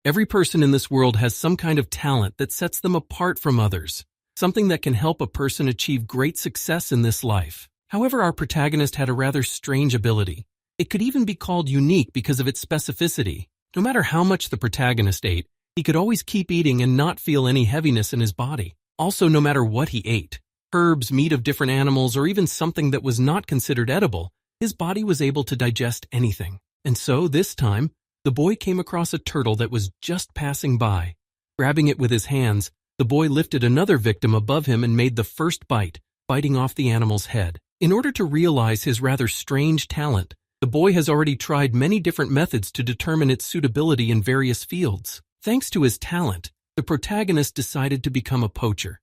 Every person in this world has some kind of talent that sets them apart from others, something that can help a person achieve great success in this life. However, our protagonist had a rather strange ability. It could even be called unique because of its specificity. No matter how much the protagonist ate, he could always keep eating and not feel any heaviness in his body. Also, no matter what he ate, herbs, meat of different animals, or even something that was not considered edible, his body was able to digest anything. And so, this time, the boy came across a turtle that was just passing by. Grabbing it with his hands, the boy lifted another victim above him and made the first bite, biting off the animal's head. In order to realize his rather strange talent, the boy has already tried many different methods to determine its suitability in various fields. Thanks to his talent, the protagonist decided to become a poacher.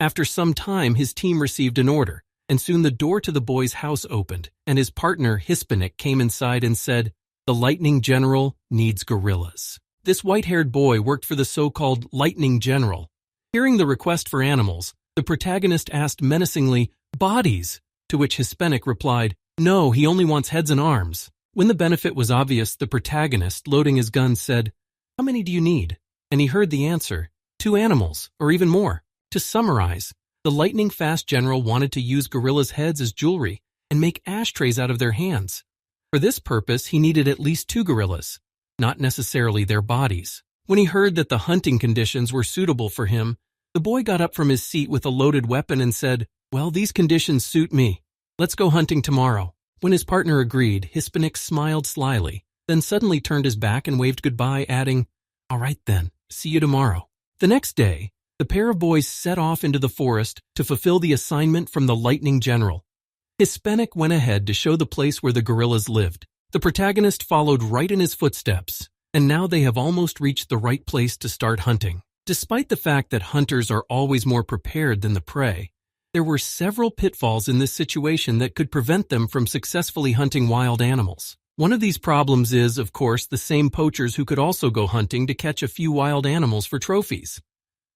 After some time, his team received an order, and soon the door to the boy's house opened, and his partner, Hispanic, came inside and said, "The Lightning General needs gorillas." This white-haired boy worked for the so-called Lightning General. Hearing the request for animals, the protagonist asked menacingly, "Bodies?" To which Hispanic replied, "No, he only wants heads and arms." When the benefit was obvious, the protagonist, loading his gun, said, "How many do you need?" And he heard the answer, 2 animals, or even more. To summarize, the lightning-fast general wanted to use gorillas' heads as jewelry and make ashtrays out of their hands. For this purpose, he needed at least 2 gorillas, not necessarily their bodies. When he heard that the hunting conditions were suitable for him, the boy got up from his seat with a loaded weapon and said, "Well, these conditions suit me. Let's go hunting tomorrow." When his partner agreed, Hispanic smiled slyly, then suddenly turned his back and waved goodbye, adding, "All right then, see you tomorrow." The next day, the pair of boys set off into the forest to fulfill the assignment from the Lightning General. Hispanic went ahead to show the place where the gorillas lived. The protagonist followed right in his footsteps, and now they have almost reached the right place to start hunting. Despite the fact that hunters are always more prepared than the prey, there were several pitfalls in this situation that could prevent them from successfully hunting wild animals. One of these problems is, of course, the same poachers who could also go hunting to catch a few wild animals for trophies.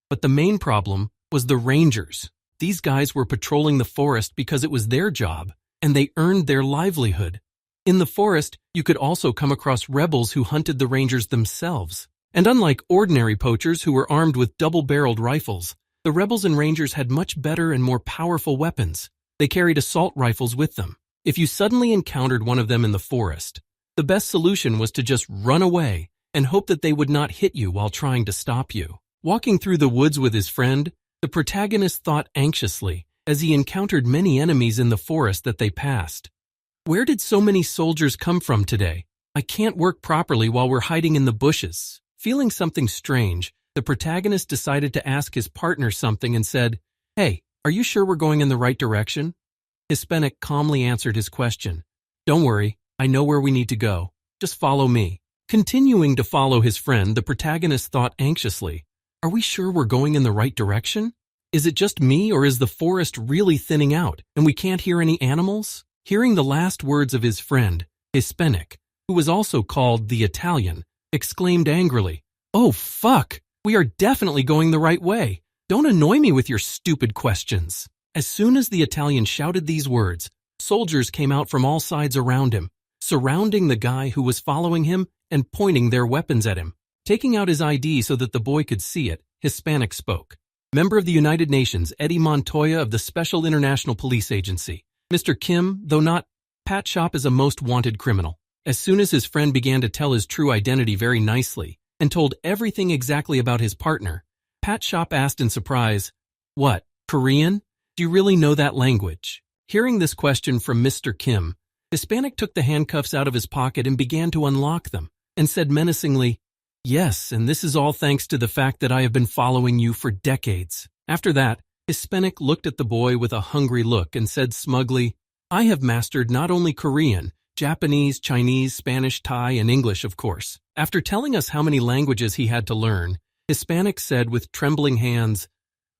But the main problem was the rangers. These guys were patrolling the forest because it was their job, and they earned their livelihood. In the forest, you could also come across rebels who hunted the rangers themselves. And unlike ordinary poachers who were armed with double-barreled rifles, the rebels and rangers had much better and more powerful weapons. They carried assault rifles with them. If you suddenly encountered one of them in the forest, the best solution was to just run away and hope that they would not hit you while trying to stop you. Walking through the woods with his friend, the protagonist thought anxiously as he encountered many enemies in the forest that they passed. Where did so many soldiers come from today? I can't work properly while we're hiding in the bushes. Feeling something strange, the protagonist decided to ask his partner something and said, "Hey, are you sure we're going in the right direction?" Hispanic calmly answered his question. "Don't worry, I know where we need to go. Just follow me." Continuing to follow his friend, the protagonist thought anxiously, "Are we sure we're going in the right direction? Is it just me, or is the forest really thinning out and we can't hear any animals?" Hearing the last words of his friend, Hispanic, who was also called the Italian, exclaimed angrily, "Oh fuck, we are definitely going the right way. Don't annoy me with your stupid questions." As soon as the Italian shouted these words, soldiers came out from all sides around him, surrounding the guy who was following him and pointing their weapons at him. Taking out his ID so that the boy could see it, Hispanic spoke. "Member of the United Nations, Eddie Montoya of the Special International Police Agency. Mr. Kim, though not, Pat Shop is a most wanted criminal." As soon as his friend began to tell his true identity very nicely and told everything exactly about his partner, Pat Shop asked in surprise, "What, Korean? Do you really know that language?" Hearing this question from Mr. Kim, Hispanic took the handcuffs out of his pocket and began to unlock them, and said menacingly, "Yes, and this is all thanks to the fact that I have been following you for decades." After that, Hispanic looked at the boy with a hungry look and said smugly, "I have mastered not only Korean, Japanese, Chinese, Spanish, Thai, and English, of course." After telling us how many languages he had to learn, Hispanic said with trembling hands,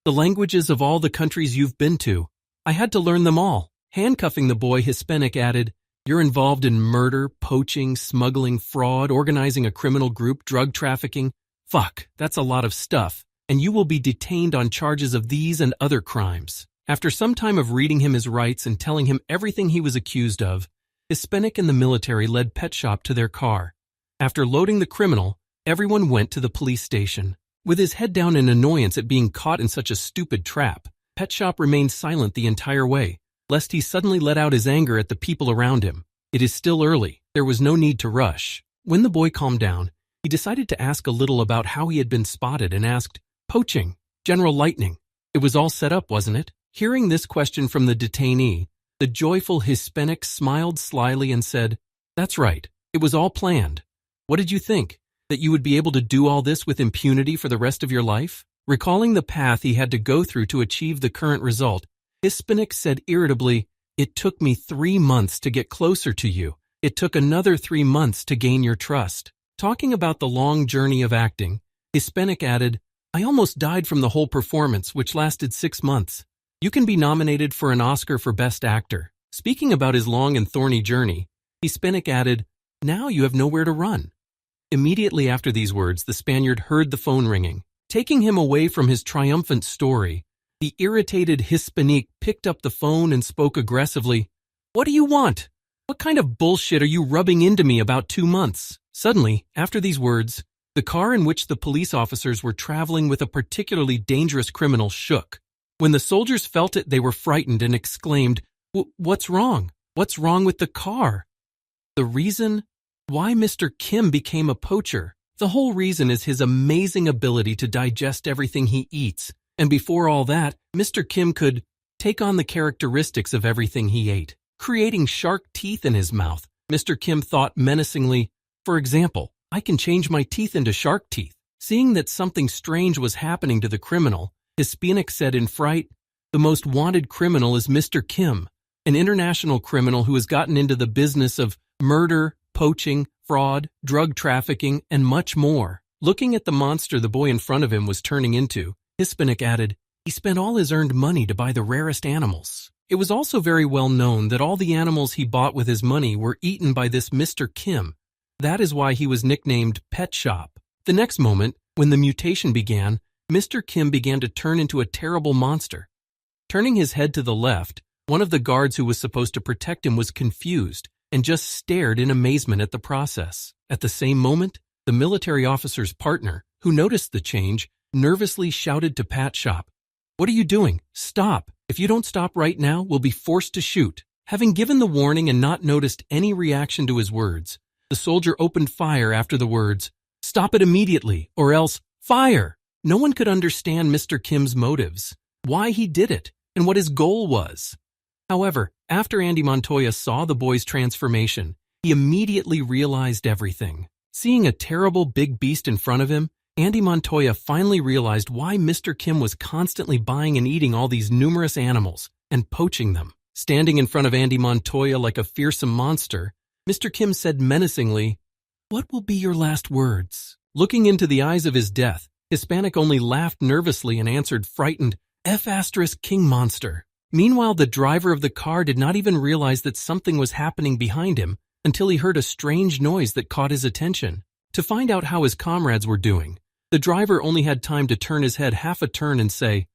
"The languages of all the countries you've been to. I had to learn them all." Handcuffing the boy, Hispanic added, "You're involved in murder, poaching, smuggling, fraud, organizing a criminal group, drug trafficking. Fuck, that's a lot of stuff, and you will be detained on charges of these and other crimes." After some time of reading him his rights and telling him everything he was accused of, Hispanic and the military led Pet Shop to their car. After loading the criminal, Everyone went to the police station. With his head down in annoyance at being caught in such a stupid trap, Pet Shop remained silent the entire way, lest he suddenly let out his anger at the people around him. It is still early. There was no need to rush. When the boy calmed down, he decided to ask a little about how he had been spotted and asked, "Poaching, General Lightning. It was all set up, wasn't it?" Hearing this question from the detainee, the joyful Hispanic smiled slyly and said, "That's right. It was all planned. What did you think? That you would be able to do all this with impunity for the rest of your life?" Recalling the path he had to go through to achieve the current result, Hispanic said irritably, "It took me 3 months to get closer to you. It took another 3 months to gain your trust." Talking about the long journey of acting, Hispanic added, "I almost died from the whole performance, which lasted 6 months. You can be nominated for an Oscar for Best Actor." Speaking about his long and thorny journey, Hispanic added, "Now you have nowhere to run." Immediately after these words, the Spaniard heard the phone ringing. Taking him away from his triumphant story, the irritated Hispanic picked up the phone and spoke aggressively. "What do you want? What kind of bullshit are you rubbing into me about 2 months?" Suddenly, after these words, the car in which the police officers were traveling with a particularly dangerous criminal shook. When the soldiers felt it, they were frightened and exclaimed, "What's wrong? What's wrong with the car?" The reason? Why Mr. Kim became a poacher. The whole reason is his amazing ability to digest everything he eats, and before all that, Mr. Kim could take on the characteristics of everything he ate. Creating shark teeth in his mouth, Mr. Kim thought menacingly, "For example, I can change my teeth into shark teeth." Seeing that something strange was happening to the criminal, Hispanic said in fright, "The most wanted criminal is Mr. Kim, an international criminal who has gotten into the business of murder, poaching, fraud, drug trafficking, and much more." Looking at the monster the boy in front of him was turning into, Hispanic added, "He spent all his earned money to buy the rarest animals." It was also very well known that all the animals he bought with his money were eaten by this Mr. Kim. That is why he was nicknamed Pet Shop. The next moment, when the mutation began, Mr. Kim began to turn into a terrible monster. Turning his head to the left, one of the guards who was supposed to protect him was confused and just stared in amazement at the process. At the same moment, the military officer's partner, who noticed the change, nervously shouted to Pat Shop, "What are you doing? Stop! If you don't stop right now, we'll be forced to shoot." Having given the warning and not noticed any reaction to his words, the soldier opened fire after the words, "Stop it immediately, or else fire!" No one could understand Mr. Kim's motives, why he did it, and what his goal was. However, after Andy Montoya saw the boy's transformation, he immediately realized everything. Seeing a terrible big beast in front of him, Andy Montoya finally realized why Mr. Kim was constantly buying and eating all these numerous animals and poaching them. Standing in front of Andy Montoya like a fearsome monster, Mr. Kim said menacingly, "What will be your last words?" Looking into the eyes of his death, Hispanic only laughed nervously and answered frightened, "F***King Monster." Meanwhile, the driver of the car did not even realize that something was happening behind him until he heard a strange noise that caught his attention. To find out how his comrades were doing, the driver only had time to turn his head half a turn and say,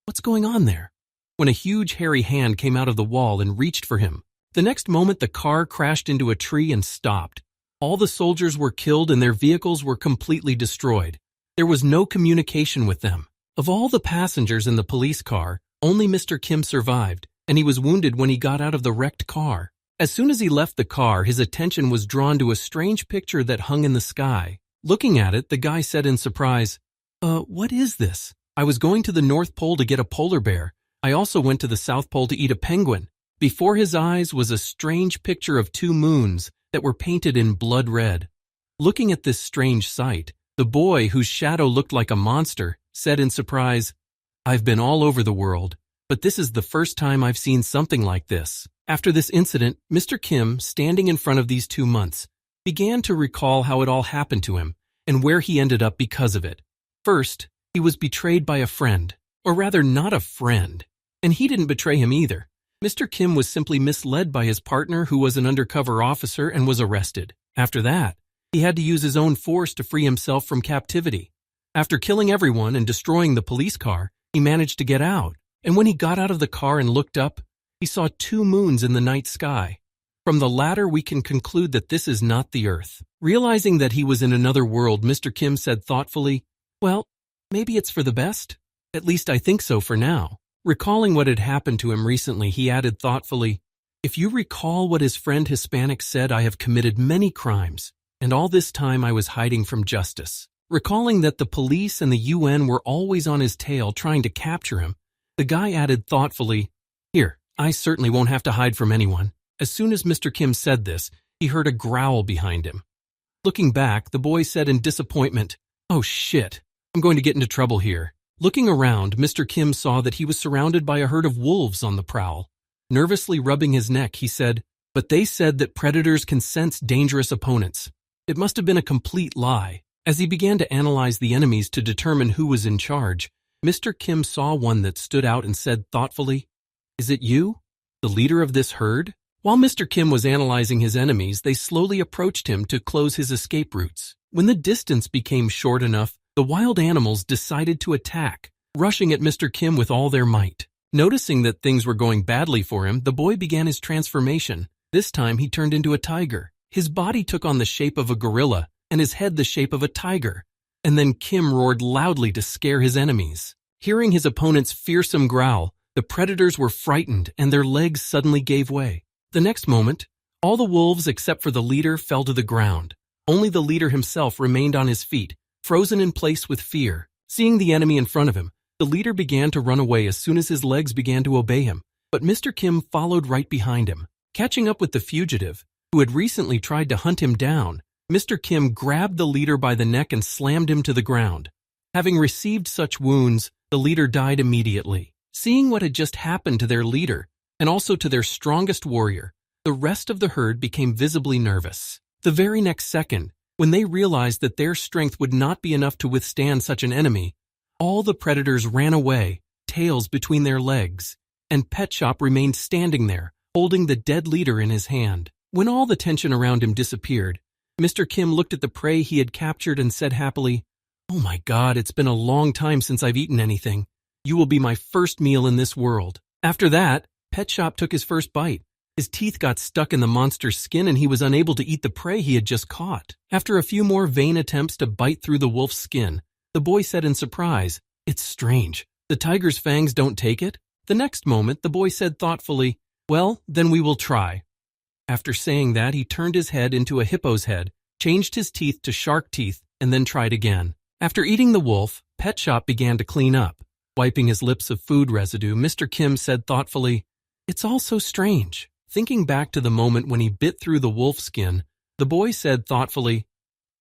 "What's going on there?" when a huge hairy hand came out of the wall and reached for him. The next moment, the car crashed into a tree and stopped. All the soldiers were killed and their vehicles were completely destroyed. There was no communication with them. Of all the passengers in the police car, only Mr. Kim survived, and he was wounded when he got out of the wrecked car. As soon as he left the car, his attention was drawn to a strange picture that hung in the sky. Looking at it, the guy said in surprise, "What is this? I was going to the North Pole to get a polar bear. I also went to the South Pole to eat a penguin." Before his eyes was a strange picture of 2 moons that were painted in blood red. Looking at this strange sight, the boy, whose shadow looked like a monster, said in surprise, "I've been all over the world, but this is the first time I've seen something like this." After this incident, Mr. Kim, standing in front of these 2 months, began to recall how it all happened to him and where he ended up because of it. First, he was betrayed by a friend, or rather not a friend, and he didn't betray him either. Mr. Kim was simply misled by his partner, who was an undercover officer, and was arrested. After that, he had to use his own force to free himself from captivity. After killing everyone and destroying the police car, he managed to get out, and when he got out of the car and looked up, he saw 2 moons in the night sky. From the latter, we can conclude that this is not the Earth. Realizing that he was in another world, Mr. Kim said thoughtfully, "Well, maybe it's for the best. At least I think so for now." Recalling what had happened to him recently, he added thoughtfully, "If you recall what his friend Hispanic said, I have committed many crimes, and all this time I was hiding from justice." Recalling that the police and the UN were always on his tail trying to capture him, the guy added thoughtfully, "Here, I certainly won't have to hide from anyone." As soon as Mr. Kim said this, he heard a growl behind him. Looking back, the boy said in disappointment, "Oh shit, I'm going to get into trouble here." Looking around, Mr. Kim saw that he was surrounded by a herd of wolves on the prowl. Nervously rubbing his neck, he said, "But they said that predators can sense dangerous opponents. It must have been a complete lie." As he began to analyze the enemies to determine who was in charge, Mr. Kim saw one that stood out and said thoughtfully, "Is it you, the leader of this herd?" While Mr. Kim was analyzing his enemies, they slowly approached him to close his escape routes. When the distance became short enough, the wild animals decided to attack, rushing at Mr. Kim with all their might. Noticing that things were going badly for him, the boy began his transformation. This time he turned into a tiger. His body took on the shape of a gorilla and his head the shape of a tiger. And then Kim roared loudly to scare his enemies. Hearing his opponent's fearsome growl, the predators were frightened and their legs suddenly gave way. The next moment, all the wolves except for the leader fell to the ground. Only the leader himself remained on his feet, frozen in place with fear. Seeing the enemy in front of him, the leader began to run away as soon as his legs began to obey him. But Mr. Kim followed right behind him. Catching up with the fugitive, who had recently tried to hunt him down, Mr. Kim grabbed the leader by the neck and slammed him to the ground. Having received such wounds, the leader died immediately. Seeing what had just happened to their leader, and also to their strongest warrior, the rest of the herd became visibly nervous. The very next second, when they realized that their strength would not be enough to withstand such an enemy, all the predators ran away, tails between their legs, and Pet Shop remained standing there, holding the dead leader in his hand. When all the tension around him disappeared, Mr. Kim looked at the prey he had captured and said happily, "Oh my God, it's been a long time since I've eaten anything. You will be my first meal in this world." After that, Pet Shop took his first bite. His teeth got stuck in the monster's skin and he was unable to eat the prey he had just caught. After a few more vain attempts to bite through the wolf's skin, the boy said in surprise, "It's strange. The tiger's fangs don't take it?" The next moment, the boy said thoughtfully, "Well, then we will try." After saying that, he turned his head into a hippo's head, changed his teeth to shark teeth, and then tried again. After eating the wolf, Pet Shop began to clean up. Wiping his lips of food residue, Mr. Kim said thoughtfully, "It's all so strange." Thinking back to the moment when he bit through the wolf skin, the boy said thoughtfully,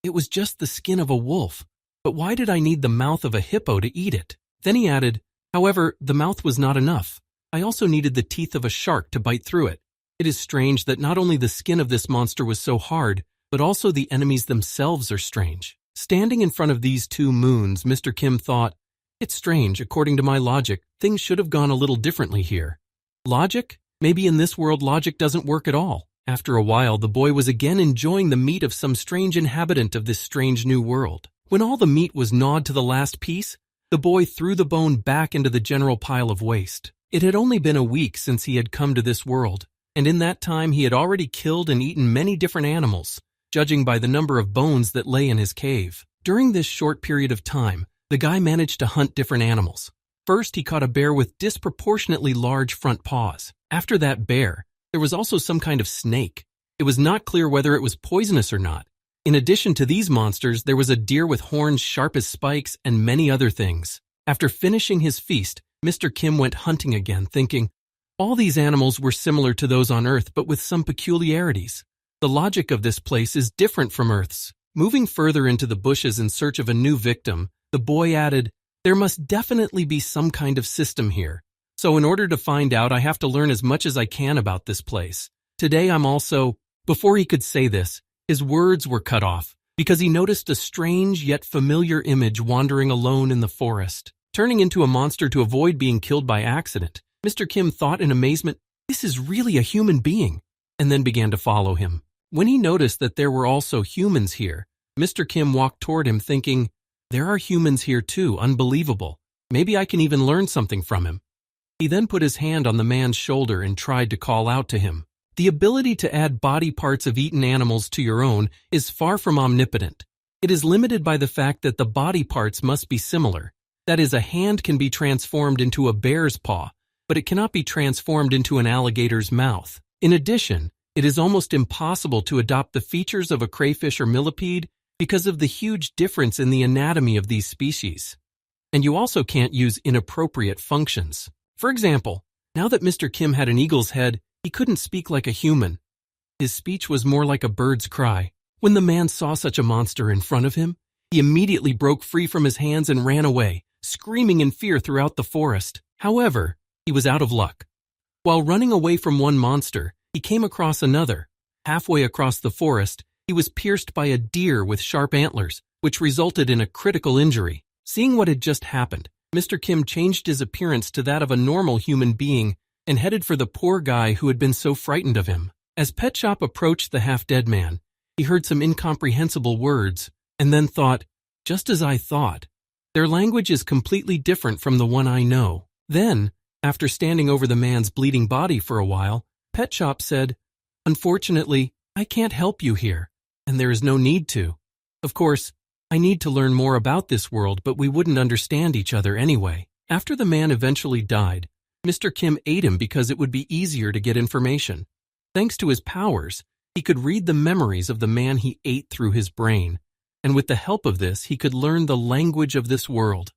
"It was just the skin of a wolf, but why did I need the mouth of a hippo to eat it?" Then he added, "However, the mouth was not enough. I also needed the teeth of a shark to bite through it. It is strange that not only the skin of this monster was so hard, but also the enemies themselves are strange." Standing in front of these two moons, Mr. Kim thought, "It's strange, according to my logic, things should have gone a little differently here. Logic? Maybe in this world logic doesn't work at all." After a while, the boy was again enjoying the meat of some strange inhabitant of this strange new world. When all the meat was gnawed to the last piece, the boy threw the bone back into the general pile of waste. It had only been a week since he had come to this world, and in that time he had already killed and eaten many different animals, judging by the number of bones that lay in his cave. During this short period of time, the guy managed to hunt different animals. First, he caught a bear with disproportionately large front paws. After that bear, there was also some kind of snake. It was not clear whether it was poisonous or not. In addition to these monsters, there was a deer with horns sharp as spikes and many other things. After finishing his feast, Mr. Kim went hunting again, thinking, all these animals were similar to those on Earth, but with some peculiarities. The logic of this place is different from Earth's. Moving further into the bushes in search of a new victim, the boy added, "There must definitely be some kind of system here. So in order to find out, I have to learn as much as I can about this place. Today I'm also—" Before he could say this, his words were cut off, because he noticed a strange yet familiar image wandering alone in the forest. Turning into a monster to avoid being killed by accident, Mr. Kim thought in amazement, "This is really a human being," and then began to follow him. When he noticed that there were also humans here, Mr. Kim walked toward him thinking, "There are humans here too, unbelievable. Maybe I can even learn something from him." He then put his hand on the man's shoulder and tried to call out to him. The ability to add body parts of eaten animals to your own is far from omnipotent. It is limited by the fact that the body parts must be similar. That is, a hand can be transformed into a bear's paw, but it cannot be transformed into an alligator's mouth. In addition, it is almost impossible to adopt the features of a crayfish or millipede because of the huge difference in the anatomy of these species. And you also can't use inappropriate functions. For example, now that Mr. Kim had an eagle's head, he couldn't speak like a human. His speech was more like a bird's cry. When the man saw such a monster in front of him, he immediately broke free from his hands and ran away, screaming in fear throughout the forest. However, he was out of luck. While running away from one monster, he came across another. Halfway across the forest, he was pierced by a deer with sharp antlers, which resulted in a critical injury. Seeing what had just happened, Mr. Kim changed his appearance to that of a normal human being and headed for the poor guy who had been so frightened of him. As Pet Shop approached the half-dead man, he heard some incomprehensible words and then thought, just as I thought. Their language is completely different from the one I know. Then, after standing over the man's bleeding body for a while, Pet Shop said, unfortunately, I can't help you here, and there is no need to. Of course, I need to learn more about this world, but we wouldn't understand each other anyway. After the man eventually died, Mr. Kim ate him because it would be easier to get information. Thanks to his powers, he could read the memories of the man he ate through his brain, and with the help of this, he could learn the language of this world.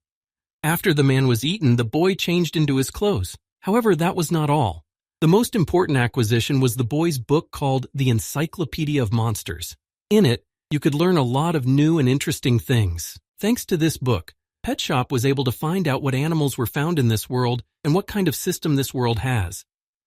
After the man was eaten, the boy changed into his clothes. However, that was not all. The most important acquisition was the boy's book called The Encyclopedia of Monsters. In it, you could learn a lot of new and interesting things. Thanks to this book, Pet Shop was able to find out what animals were found in this world and what kind of system this world has.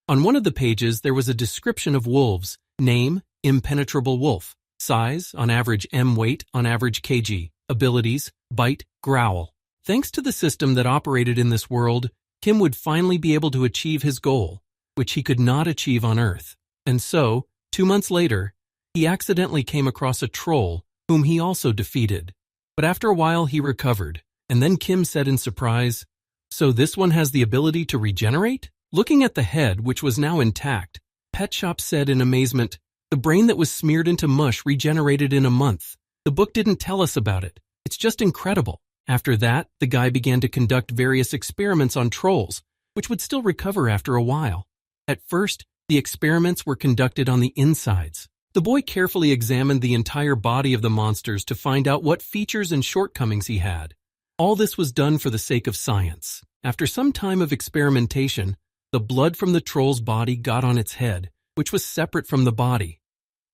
On one of the pages, there was a description of wolves. Name, impenetrable wolf. Size, on average M weight, on average kg. Abilities, bite, growl. Thanks to the system that operated in this world, Kim would finally be able to achieve his goal, which he could not achieve on Earth. And so, 2 months later, he accidentally came across a troll, whom he also defeated. But after a while, he recovered. And then Kim said in surprise, so this one has the ability to regenerate? Looking at the head, which was now intact, Pet Shop said in amazement, the brain that was smeared into mush regenerated in a month. The book didn't tell us about it. It's just incredible. After that, the guy began to conduct various experiments on trolls, which would still recover after a while. At first, the experiments were conducted on the insides. The boy carefully examined the entire body of the monsters to find out what features and shortcomings he had. All this was done for the sake of science. After some time of experimentation, the blood from the troll's body got on its head, which was separate from the body.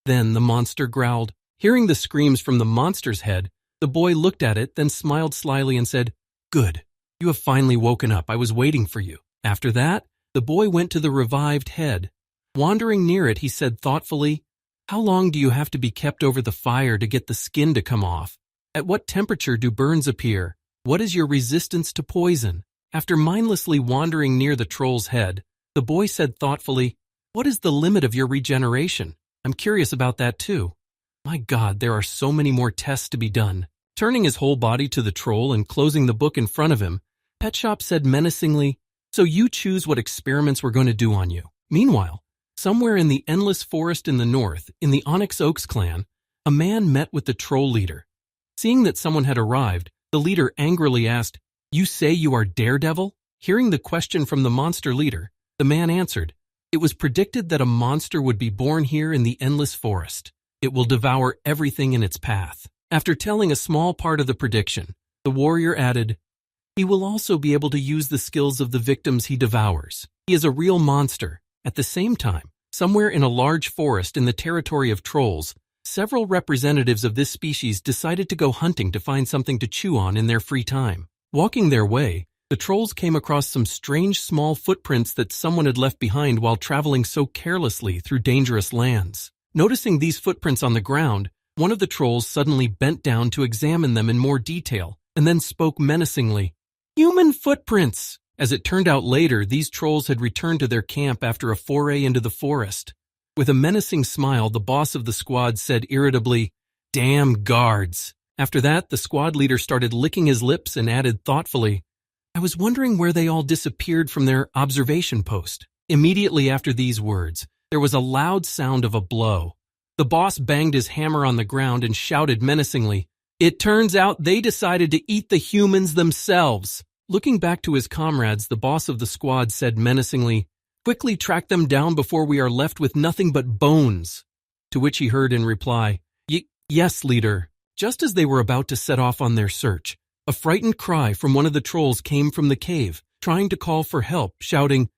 Then the monster growled. Hearing the screams from the monster's head, the boy looked at it, then smiled slyly and said, good, you have finally woken up. I was waiting for you. After that, the boy went to the revived head. Wandering near it, he said thoughtfully, how long do you have to be kept over the fire to get the skin to come off? At what temperature do burns appear? What is your resistance to poison? After mindlessly wandering near the troll's head, the boy said thoughtfully, what is the limit of your regeneration? I'm curious about that too. My God, there are so many more tests to be done. Turning his whole body to the troll and closing the book in front of him, Pet Shop said menacingly, so you choose what experiments we're going to do on you. Meanwhile, somewhere in the endless forest in the north, in the Onyx Oaks clan, a man met with the troll leader. Seeing that someone had arrived, the leader angrily asked, you say you are Daredevil? Hearing the question from the monster leader, the man answered, it was predicted that a monster would be born here in the endless forest. It will devour everything in its path. After telling a small part of the prediction, the warrior added, he will also be able to use the skills of the victims he devours. He is a real monster. At the same time, somewhere in a large forest in the territory of trolls, several representatives of this species decided to go hunting to find something to chew on in their free time. Walking their way, the trolls came across some strange small footprints that someone had left behind while traveling so carelessly through dangerous lands. Noticing these footprints on the ground, one of the trolls suddenly bent down to examine them in more detail and then spoke menacingly, human footprints! As it turned out later, these trolls had returned to their camp after a foray into the forest. With a menacing smile, the boss of the squad said irritably, damn guards. After that, the squad leader started licking his lips and added thoughtfully, I was wondering where they all disappeared from their observation post. Immediately after these words, there was a loud sound of a blow. The boss banged his hammer on the ground and shouted menacingly, "It turns out they decided to eat the humans themselves." Looking back to his comrades, the boss of the squad said menacingly, "Quickly track them down before we are left with nothing but bones." To which he heard in reply, "Yes, leader." Just as they were about to set off on their search, a frightened cry from one of the trolls came from the cave, trying to call for help, shouting,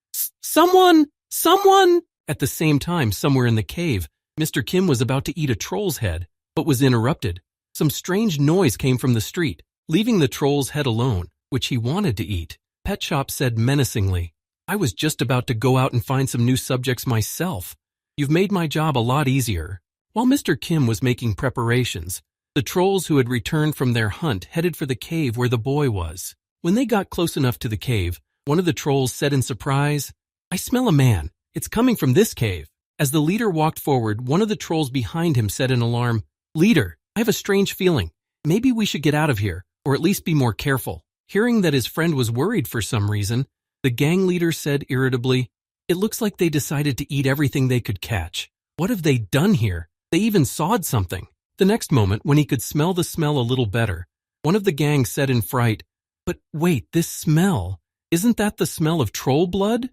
"Someone! Someone!" At the same time, somewhere in the cave, Mr. Kim was about to eat a troll's head, but was interrupted. Some strange noise came from the street, leaving the troll's head alone, which he wanted to eat. Pet Shop said menacingly, "I was just about to go out and find some new subjects myself. You've made my job a lot easier." While Mr. Kim was making preparations, the trolls who had returned from their hunt headed for the cave where the boy was. When they got close enough to the cave, one of the trolls said in surprise, "I smell a man. It's coming from this cave." As the leader walked forward, one of the trolls behind him said in alarm, "Leader, I have a strange feeling. Maybe we should get out of here, or at least be more careful." Hearing that his friend was worried for some reason, the gang leader said irritably, "It looks like they decided to eat everything they could catch. What have they done here? They even sawed something." The next moment, when he could smell the smell a little better, one of the gang said in fright, "But wait, this smell, isn't that the smell of troll blood?"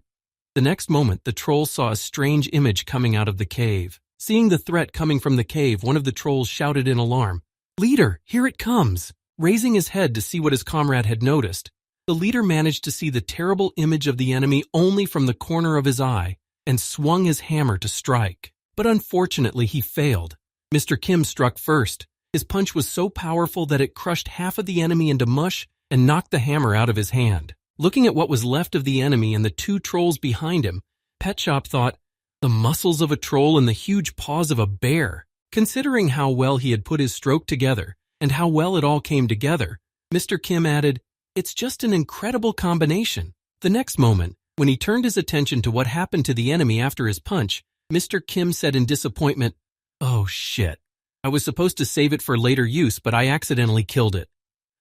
The next moment, the troll saw a strange image coming out of the cave. Seeing the threat coming from the cave, one of the trolls shouted in alarm, "Leader, here it comes!" Raising his head to see what his comrade had noticed, the leader managed to see the terrible image of the enemy only from the corner of his eye and swung his hammer to strike. But unfortunately, he failed. Mr. Kim struck first. His punch was so powerful that it crushed half of the enemy into mush and knocked the hammer out of his hand. Looking at what was left of the enemy and the two trolls behind him, Pet Shop thought, the muscles of a troll and the huge paws of a bear. Considering how well he had put his stroke together and how well it all came together, Mr. Kim added, "It's just an incredible combination." The next moment, when he turned his attention to what happened to the enemy after his punch, Mr. Kim said in disappointment, "Oh shit, I was supposed to save it for later use, but I accidentally killed it."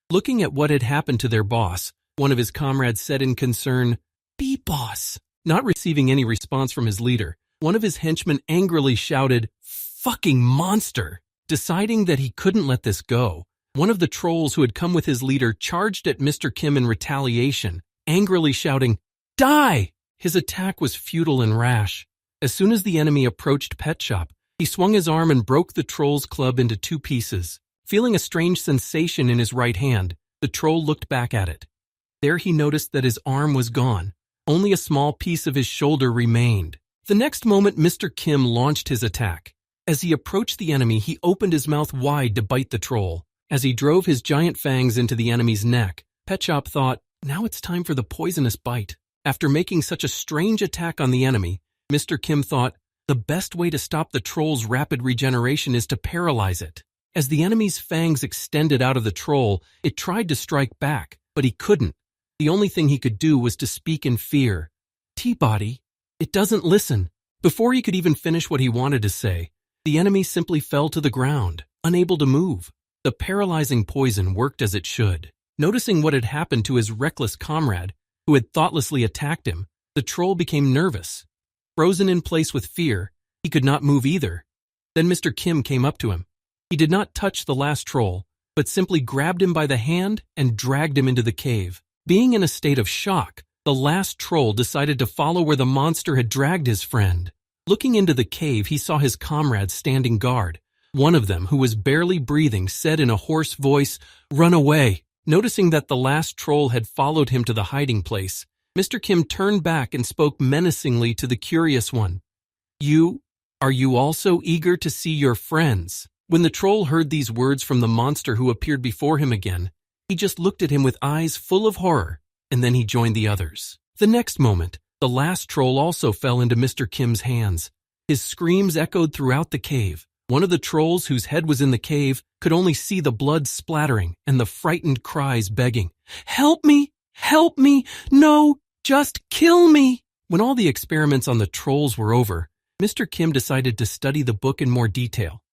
Looking at what had happened to their boss, one of his comrades said in concern, "Be boss." Not receiving any response from his leader, one of his henchmen angrily shouted, "Fucking monster!" Deciding that he couldn't let this go, one of the trolls who had come with his leader charged at Mr. Kim in retaliation, angrily shouting, "Die!" His attack was futile and rash. As soon as the enemy approached Pet Shop, he swung his arm and broke the troll's club into two pieces. Feeling a strange sensation in his right hand, the troll looked back at it. There he noticed that his arm was gone. Only a small piece of his shoulder remained. The next moment, Mr. Kim launched his attack. As he approached the enemy, he opened his mouth wide to bite the troll. As he drove his giant fangs into the enemy's neck, Pet Shop thought, now it's time for the poisonous bite. After making such a strange attack on the enemy, Mr. Kim thought, the best way to stop the troll's rapid regeneration is to paralyze it. As the enemy's fangs extended out of the troll, it tried to strike back, but he couldn't. The only thing he could do was to speak in fear. "T-Body, it doesn't listen." Before he could even finish what he wanted to say, the enemy simply fell to the ground, unable to move. The paralyzing poison worked as it should. Noticing what had happened to his reckless comrade, who had thoughtlessly attacked him, the troll became nervous. Frozen in place with fear, he could not move either. Then Mr. Kim came up to him. He did not touch the last troll, but simply grabbed him by the hand and dragged him into the cave. Being in a state of shock, the last troll decided to follow where the monster had dragged his friend. Looking into the cave, he saw his comrades standing guard. One of them, who was barely breathing, said in a hoarse voice, "Run away." Noticing that the last troll had followed him to the hiding place, Mr. Kim turned back and spoke menacingly to the curious one. Are you also eager to see your friends?" When the troll heard these words from the monster who appeared before him again, he just looked at him with eyes full of horror, and then he joined the others. The next moment, the last troll also fell into Mr. Kim's hands. His screams echoed throughout the cave. One of the trolls whose head was in the cave could only see the blood splattering and the frightened cries begging, "Help me! Help me! No! Just kill me!" When all the experiments on the trolls were over, Mr. Kim decided to study the book in more detail.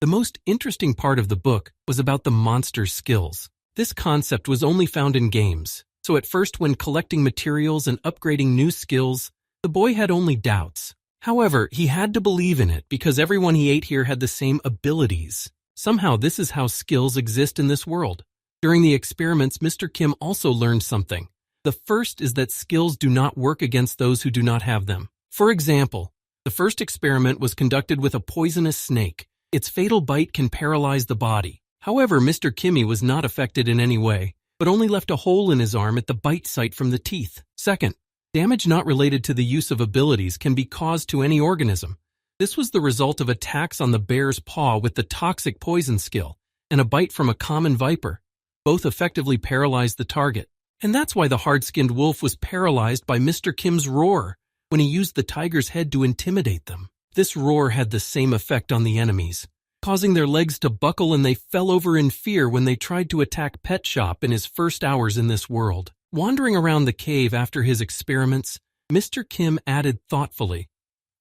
The most interesting part of the book was about the monster's skills. This concept was only found in games, so at first when collecting materials and upgrading new skills, the boy had only doubts. However, he had to believe in it because everyone he ate here had the same abilities. Somehow, this is how skills exist in this world. During the experiments, Mr. Kim also learned something. The first is that skills do not work against those who do not have them. For example, the first experiment was conducted with a poisonous snake. Its fatal bite can paralyze the body. However, Mr. Kimmy was not affected in any way, but only left a hole in his arm at the bite site from the teeth. Second, damage not related to the use of abilities can be caused to any organism. This was the result of attacks on the bear's paw with the toxic poison skill and a bite from a common viper. Both effectively paralyzed the target. And that's why the hard-skinned wolf was paralyzed by Mr. Kim's roar when he used the tiger's head to intimidate them. This roar had the same effect on the enemies, causing their legs to buckle, and they fell over in fear when they tried to attack Pet Shop in his first hours in this world. Wandering around the cave after his experiments, Mr. Kim added thoughtfully,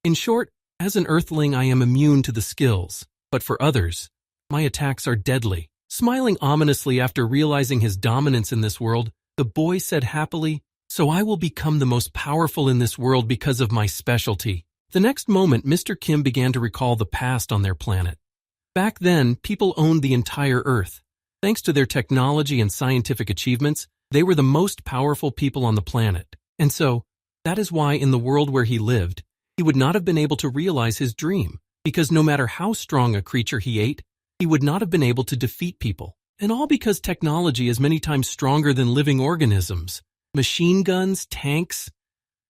"In short, as an earthling I am immune to the skills, but for others, my attacks are deadly." Smiling ominously after realizing his dominance in this world, the boy said happily, "So I will become the most powerful in this world because of my specialty." The next moment, Mr. Kim began to recall the past on their planet. Back then, people owned the entire Earth. Thanks to their technology and scientific achievements, they were the most powerful people on the planet. And so, that is why in the world where he lived, he would not have been able to realize his dream, because no matter how strong a creature he ate, he would not have been able to defeat people. And all because technology is many times stronger than living organisms. Machine guns, tanks.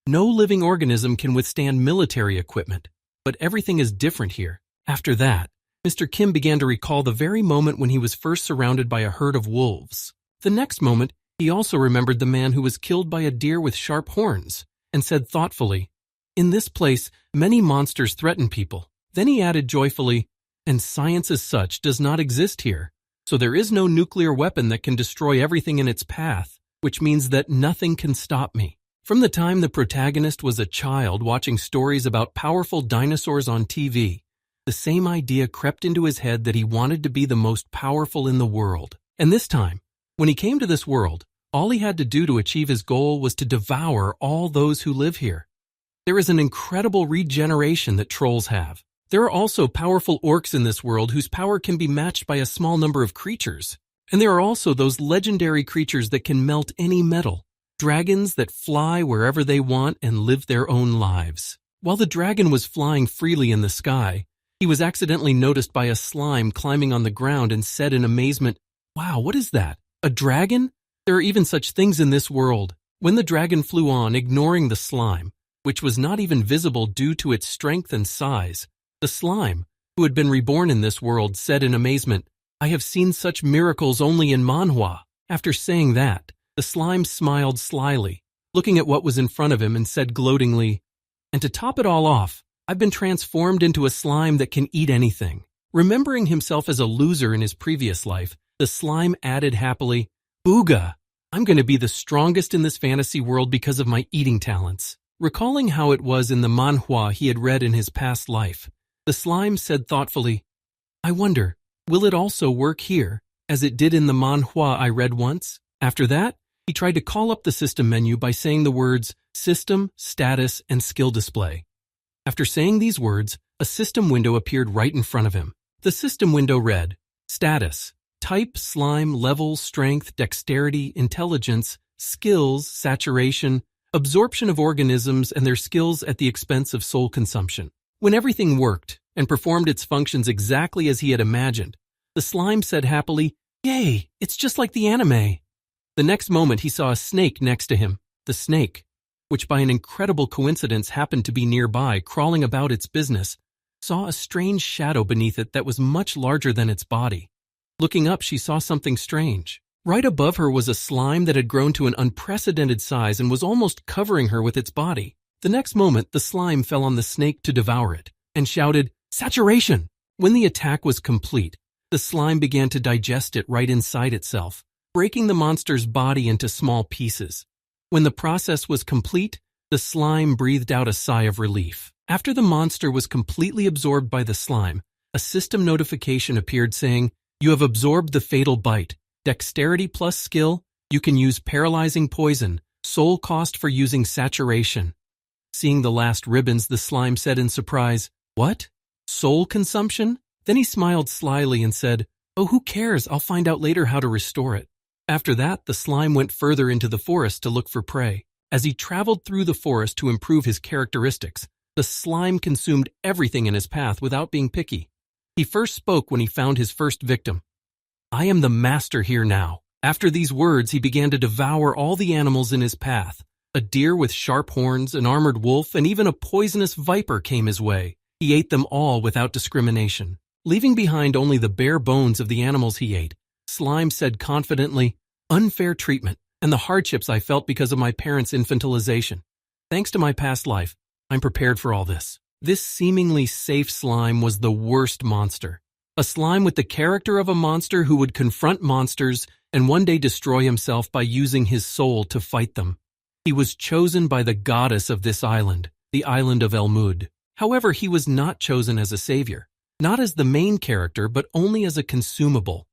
No living organism can withstand military equipment. But everything is different here. After that, Mr. Kim began to recall the very moment when he was first surrounded by a herd of wolves. The next moment, he also remembered the man who was killed by a deer with sharp horns, and said thoughtfully, "In this place, many monsters threaten people." Then he added joyfully, "And science as such does not exist here, so there is no nuclear weapon that can destroy everything in its path, which means that nothing can stop me." From the time the protagonist was a child watching stories about powerful dinosaurs on TV, the same idea crept into his head that he wanted to be the most powerful in the world. And this time, when he came to this world, all he had to do to achieve his goal was to devour all those who live here. There is an incredible regeneration that trolls have. There are also powerful orcs in this world whose power can be matched by a small number of creatures. And there are also those legendary creatures that can melt any metal. Dragons that fly wherever they want and live their own lives. While the dragon was flying freely in the sky, he was accidentally noticed by a slime climbing on the ground and said in amazement, "Wow, what is that? A dragon? There are even such things in this world." When the dragon flew on, ignoring the slime, which was not even visible due to its strength and size, the slime, who had been reborn in this world, said in amazement, "I have seen such miracles only in manhwa." After saying that, the slime smiled slyly, looking at what was in front of him, and said gloatingly, "And to top it all off, I've been transformed into a slime that can eat anything." Remembering himself as a loser in his previous life, the slime added happily, "Booga! I'm going to be the strongest in this fantasy world because of my eating talents." Recalling how it was in the manhwa he had read in his past life, the slime said thoughtfully, "I wonder, will it also work here, as it did in the manhwa I read once?" After that, he tried to call up the system menu by saying the words System, Status, and Skill Display. After saying these words, a system window appeared right in front of him. The system window read, Status, Type, Slime, Level, Strength, Dexterity, Intelligence, Skills, Saturation, Absorption of organisms and their skills at the expense of soul consumption. When everything worked and performed its functions exactly as he had imagined, the slime said happily, "Yay, it's just like the anime." The next moment he saw a snake next to him. The snake, which by an incredible coincidence happened to be nearby crawling about its business, saw a strange shadow beneath it that was much larger than its body. Looking up, she saw something strange. Right above her was a slime that had grown to an unprecedented size and was almost covering her with its body. The next moment, the slime fell on the snake to devour it and shouted, "Saturation!" When the attack was complete, the slime began to digest it right inside itself, breaking the monster's body into small pieces. When the process was complete, the slime breathed out a sigh of relief. After the monster was completely absorbed by the slime, a system notification appeared saying, "You have absorbed the fatal bite. Dexterity plus skill, you can use paralyzing poison, soul cost for using saturation." Seeing the last ribbons, the slime said in surprise, "What? Soul consumption?" Then he smiled slyly and said, "Oh, who cares? I'll find out later how to restore it." After that, the slime went further into the forest to look for prey. As he traveled through the forest to improve his characteristics, the slime consumed everything in his path without being picky. He first spoke when he found his first victim. "I am the master here now." After these words, he began to devour all the animals in his path. A deer with sharp horns, an armored wolf, and even a poisonous viper came his way. He ate them all without discrimination. Leaving behind only the bare bones of the animals he ate, Slime said confidently, "Unfair treatment, and the hardships I felt because of my parents' infantilization. Thanks to my past life, I'm prepared for all this." This seemingly safe slime was the worst monster. A slime with the character of a monster who would confront monsters and one day destroy himself by using his soul to fight them. He was chosen by the goddess of this island, the island of Elmud. However, he was not chosen as a savior, not as the main character, but only as a consumable.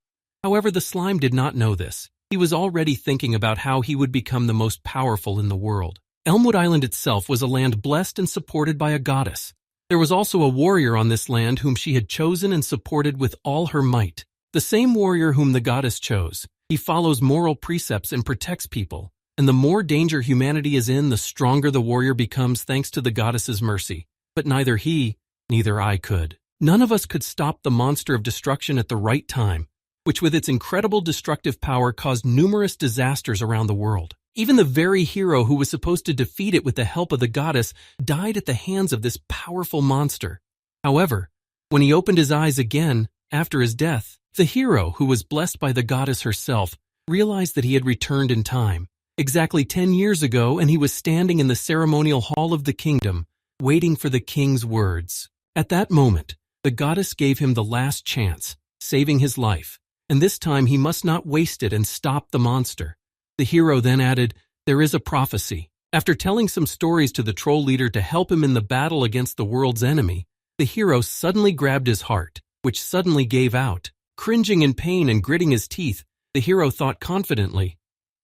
However, the slime did not know this. He was already thinking about how he would become the most powerful in the world. Elmwood Island itself was a land blessed and supported by a goddess. There was also a warrior on this land whom she had chosen and supported with all her might. The same warrior whom the goddess chose. He follows moral precepts and protects people. And the more danger humanity is in, the stronger the warrior becomes thanks to the goddess's mercy. But neither he, neither I could. None of us could stop the monster of destruction at the right time, which with its incredible destructive power caused numerous disasters around the world. Even the very hero who was supposed to defeat it with the help of the goddess died at the hands of this powerful monster. However, when he opened his eyes again, after his death, the hero, who was blessed by the goddess herself, realized that he had returned in time, exactly 10 years ago, and he was standing in the ceremonial hall of the kingdom, waiting for the king's words. At that moment, the goddess gave him the last chance, saving his life, and this time he must not waste it and stop the monster. The hero then added, "There is a prophecy." After telling some stories to the troll leader to help him in the battle against the world's enemy, the hero suddenly grabbed his heart, which suddenly gave out. Cringing in pain and gritting his teeth, the hero thought confidently,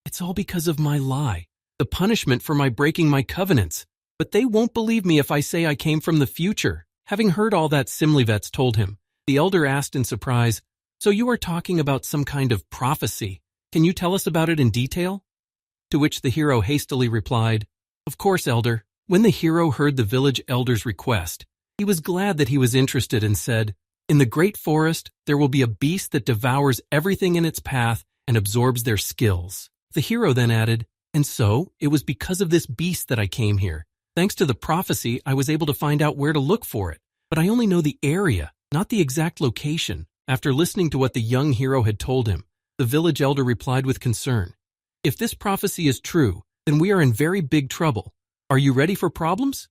"It's all because of my lie, the punishment for my breaking my covenants. But they won't believe me if I say I came from the future." Having heard all that Simlivets told him, the elder asked in surprise, "So you are talking about some kind of prophecy. Can you tell us about it in detail?" To which the hero hastily replied, "Of course, elder." When the hero heard the village elder's request, he was glad that he was interested and said, "In the great forest, there will be a beast that devours everything in its path and absorbs their skills." The hero then added, "And so, it was because of this beast that I came here. Thanks to the prophecy, I was able to find out where to look for it, but I only know the area, not the exact location." After listening to what the young hero had told him, the village elder replied with concern, "If this prophecy is true, then we are in very big trouble. Are you ready for problems?"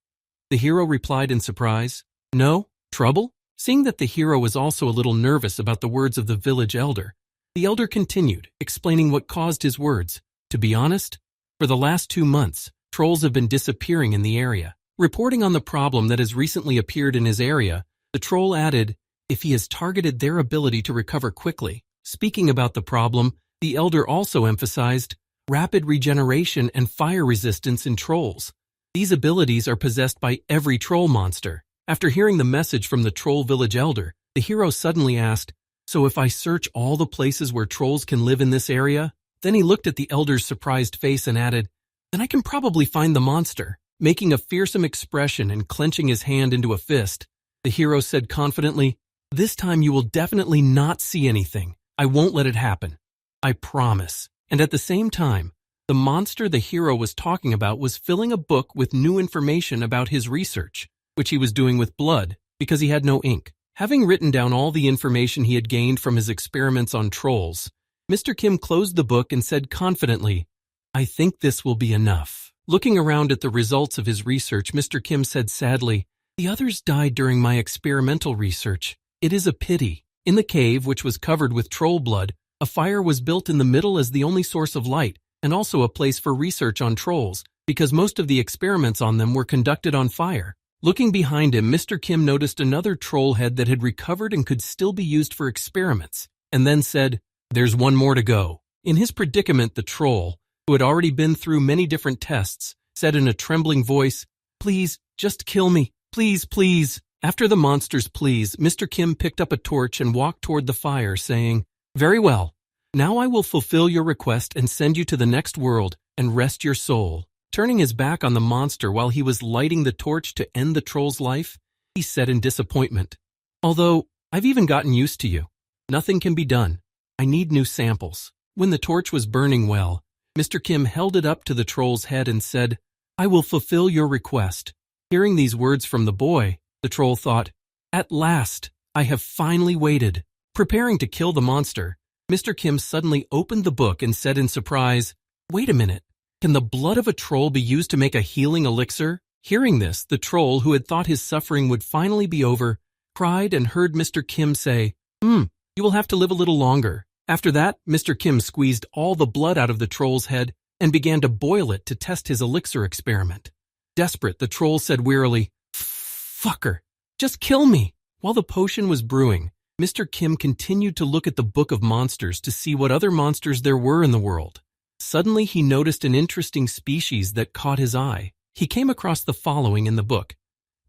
The hero replied in surprise, "No, trouble?" Seeing that the hero was also a little nervous about the words of the village elder, the elder continued, explaining what caused his words. "To be honest, for the last 2 months, trolls have been disappearing in the area." Reporting on the problem that has recently appeared in his area, the troll added, "If he has targeted their ability to recover quickly." Speaking about the problem, the elder also emphasized rapid regeneration and fire resistance in trolls. These abilities are possessed by every troll monster. After hearing the message from the troll village elder, the hero suddenly asked, "So if I search all the places where trolls can live in this area?" Then he looked at the elder's surprised face and added, "Then I can probably find the monster." Making a fearsome expression and clenching his hand into a fist, the hero said confidently, "This time you will definitely not see anything. I won't let it happen. I promise." And at the same time, the monster the hero was talking about was filling a book with new information about his research, which he was doing with blood because he had no ink. Having written down all the information he had gained from his experiments on trolls, Mr. Kim closed the book and said confidently, "I think this will be enough." Looking around at the results of his research, Mr. Kim said sadly, "The others died during my experimental research. It is a pity." In the cave, which was covered with troll blood, a fire was built in the middle as the only source of light, and also a place for research on trolls, because most of the experiments on them were conducted on fire. Looking behind him, Mr. Kim noticed another troll head that had recovered and could still be used for experiments, and then said, "There's one more to go." In his predicament, the troll, who had already been through many different tests, said in a trembling voice, Please, just kill me. Please, please. After the monster's pleas, Mr. Kim picked up a torch and walked toward the fire, saying, "Very well. Now I will fulfill your request and send you to the next world and rest your soul." Turning his back on the monster while he was lighting the torch to end the troll's life, he said in disappointment, "Although I've even gotten used to you, nothing can be done. I need new samples." When the torch was burning well, Mr. Kim held it up to the troll's head and said, "I will fulfill your request." Hearing these words from the boy, the troll thought, "At last, I have finally waited." Preparing to kill the monster, Mr. Kim suddenly opened the book and said in surprise, "Wait a minute. Can the blood of a troll be used to make a healing elixir?" Hearing this, the troll, who had thought his suffering would finally be over, cried and heard Mr. Kim say, "You will have to live a little longer." After that, Mr. Kim squeezed all the blood out of the troll's head and began to boil it to test his elixir experiment. Desperate, the troll said wearily, "Fucker, just kill me." While the potion was brewing, Mr. Kim continued to look at the Book of Monsters to see what other monsters there were in the world. Suddenly, he noticed an interesting species that caught his eye. He came across the following in the book.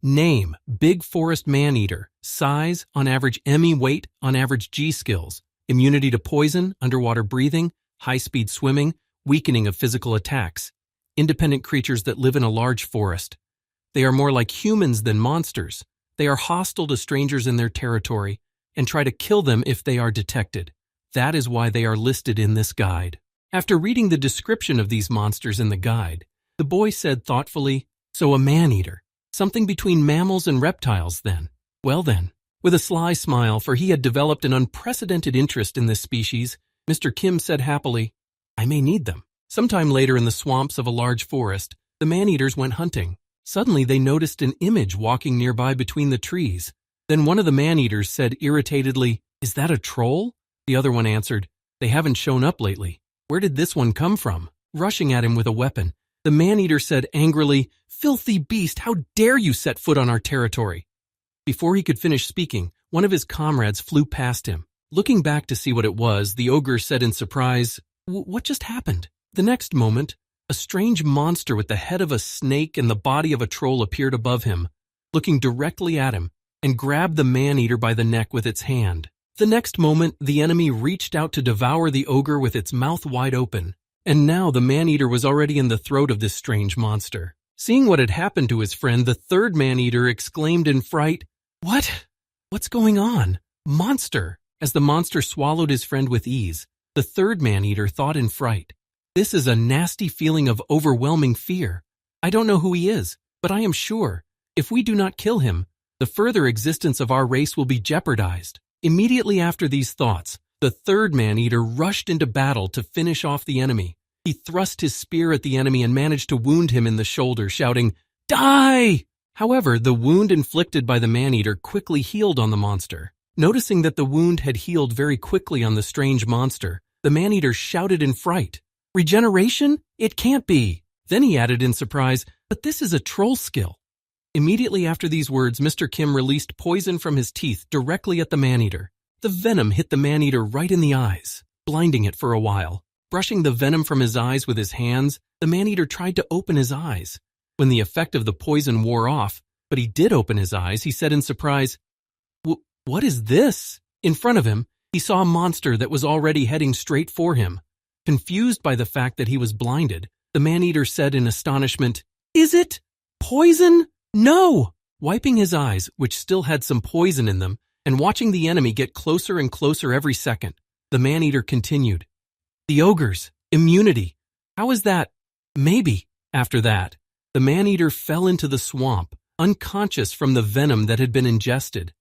Name, big forest man-eater. Size, on average ME weight, on average G skills. Immunity to poison, underwater breathing, high-speed swimming, weakening of physical attacks. Independent creatures that live in a large forest. They are more like humans than monsters. They are hostile to strangers in their territory and try to kill them if they are detected. That is why they are listed in this guide. After reading the description of these monsters in the guide, the boy said thoughtfully, "So a man-eater. Something between mammals and reptiles then. Well then." With a sly smile, for he had developed an unprecedented interest in this species, Mr. Kim said happily, "I may need them." Sometime later in the swamps of a large forest, the man-eaters went hunting. Suddenly they noticed an image walking nearby between the trees. Then one of the man-eaters said irritatedly, "Is that a troll?" The other one answered, "They haven't shown up lately. Where did this one come from?" Rushing at him with a weapon, the man-eater said angrily, "Filthy beast, how dare you set foot on our territory?" Before he could finish speaking, one of his comrades flew past him. Looking back to see what it was, the ogre said in surprise, "What just happened?" The next moment, a strange monster with the head of a snake and the body of a troll appeared above him, looking directly at him, and grabbed the man-eater by the neck with its hand. The next moment, the enemy reached out to devour the ogre with its mouth wide open, and now the man-eater was already in the throat of this strange monster. Seeing what had happened to his friend, the third man-eater exclaimed in fright, What's going on? Monster!" As the monster swallowed his friend with ease, the third man-eater thought in fright, "This is a nasty feeling of overwhelming fear. I don't know who he is, but I am sure, if we do not kill him, the further existence of our race will be jeopardized." Immediately after these thoughts, the third man-eater rushed into battle to finish off the enemy. He thrust his spear at the enemy and managed to wound him in the shoulder, shouting, "Die!" However, the wound inflicted by the man-eater quickly healed on the monster. Noticing that the wound had healed very quickly on the strange monster, the man-eater shouted in fright, "Regeneration? It can't be!" Then he added in surprise, "But this is a troll skill." Immediately after these words, Mr. Kim released poison from his teeth directly at the man-eater. The venom hit the man-eater right in the eyes, blinding it for a while. Brushing the venom from his eyes with his hands, the man-eater tried to open his eyes. When the effect of the poison wore off, but he did open his eyes, he said in surprise, "What is this?" In front of him, he saw a monster that was already heading straight for him. Confused by the fact that he was blinded, the man-eater said in astonishment, "Is it poison? No!" Wiping his eyes, which still had some poison in them, and watching the enemy get closer and closer every second, the man-eater continued, "The ogres, immunity. How is that? Maybe." After that, the man-eater fell into the swamp, unconscious from the venom that had been ingested.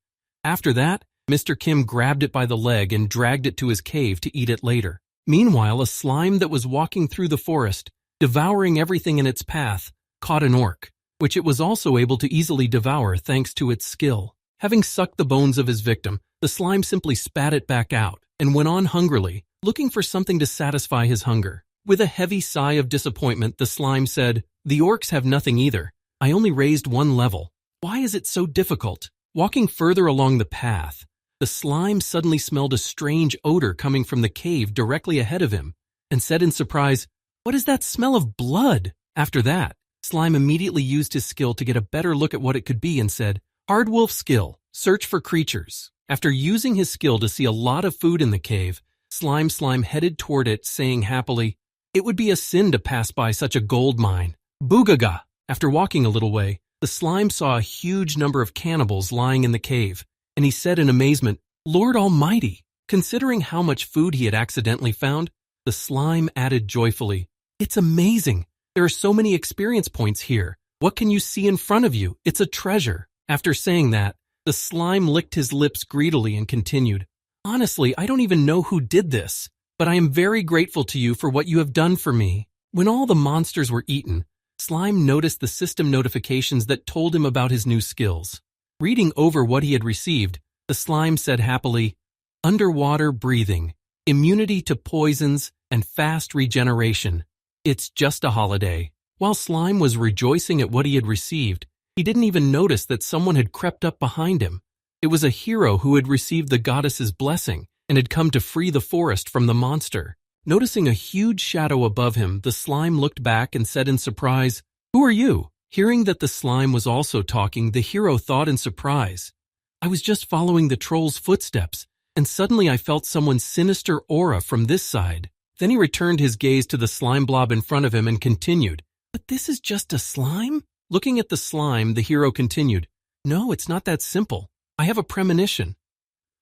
After that, Mr. Kim grabbed it by the leg and dragged it to his cave to eat it later. Meanwhile, a slime that was walking through the forest, devouring everything in its path, caught an orc, which it was also able to easily devour thanks to its skill. Having sucked the bones of his victim, the slime simply spat it back out and went on hungrily, looking for something to satisfy his hunger. With a heavy sigh of disappointment, the slime said, "The orcs have nothing either. I only raised one level. Why is it so difficult?" Walking further along the path, the slime suddenly smelled a strange odor coming from the cave directly ahead of him and said in surprise, "What is that smell of blood?" After that, slime immediately used his skill to get a better look at what it could be and said, "Hard wolf skill, search for creatures." After using his skill to see a lot of food in the cave, Slime headed toward it, saying happily, "It would be a sin to pass by such a gold mine. Boogaga!" After walking a little way, the slime saw a huge number of cannibals lying in the cave, and he said in amazement, "Lord Almighty!" Considering how much food he had accidentally found, the slime added joyfully, "It's amazing. There are so many experience points here. What can you see in front of you? It's a treasure." After saying that, the slime licked his lips greedily and continued, "Honestly, I don't even know who did this, but I am very grateful to you for what you have done for me." When all the monsters were eaten, Slime noticed the system notifications that told him about his new skills. Reading over what he had received, the slime said happily, "Underwater breathing, immunity to poisons, and fast regeneration. It's just a holiday." While Slime was rejoicing at what he had received, he didn't even notice that someone had crept up behind him. It was a hero who had received the goddess's blessing and had come to free the forest from the monster. Noticing a huge shadow above him, the slime looked back and said in surprise, "Who are you?" Hearing that the slime was also talking, the hero thought in surprise, "I was just following the troll's footsteps, and suddenly I felt someone's sinister aura from this side." Then he returned his gaze to the slime blob in front of him and continued, "But this is just a slime?" Looking at the slime, the hero continued, "No, it's not that simple. I have a premonition."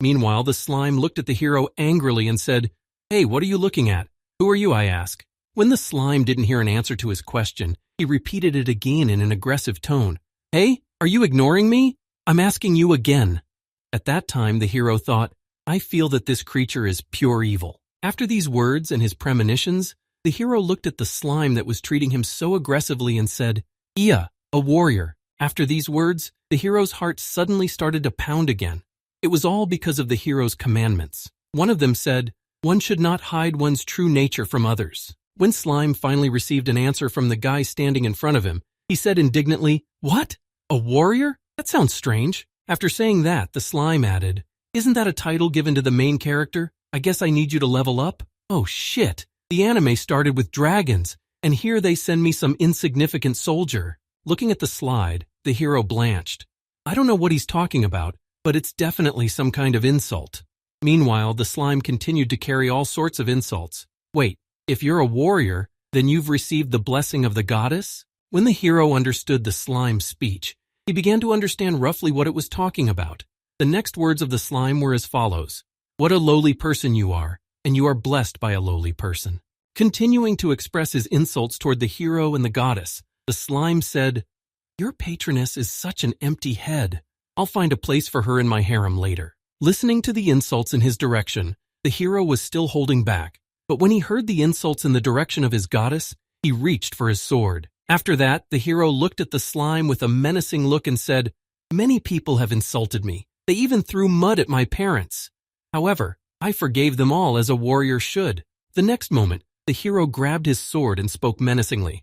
Meanwhile, the slime looked at the hero angrily and said, "Hey, what are you looking at? Who are you, I ask?" When the slime didn't hear an answer to his question, he repeated it again in an aggressive tone. "Hey, are you ignoring me? I'm asking you again." At that time, the hero thought, "I feel that this creature is pure evil." After these words and his premonitions, the hero looked at the slime that was treating him so aggressively and said, "Ia, a warrior." After these words, the hero's heart suddenly started to pound again. It was all because of the hero's commandments. One of them said, "One should not hide one's true nature from others." When Slime finally received an answer from the guy standing in front of him, he said indignantly, "What? A warrior? That sounds strange." After saying that, the slime added, "Isn't that a title given to the main character? I guess I need you to level up." Oh shit, the anime started with dragons, and here they send me some insignificant soldier. Looking at the slide, the hero blanched. I don't know what he's talking about, but it's definitely some kind of insult. Meanwhile, the slime continued to carry all sorts of insults. "Wait, if you're a warrior, then you've received the blessing of the goddess?" When the hero understood the slime's speech, he began to understand roughly what it was talking about. The next words of the slime were as follows, "What a lowly person you are, and you are blessed by a lowly person." Continuing to express his insults toward the hero and the goddess, the slime said, "Your patroness is such an empty head. I'll find a place for her in my harem later." Listening to the insults in his direction, the hero was still holding back, but when he heard the insults in the direction of his goddess, he reached for his sword. After that, the hero looked at the slime with a menacing look and said, "Many people have insulted me. They even threw mud at my parents. However, I forgave them all as a warrior should." The next moment, the hero grabbed his sword and spoke menacingly.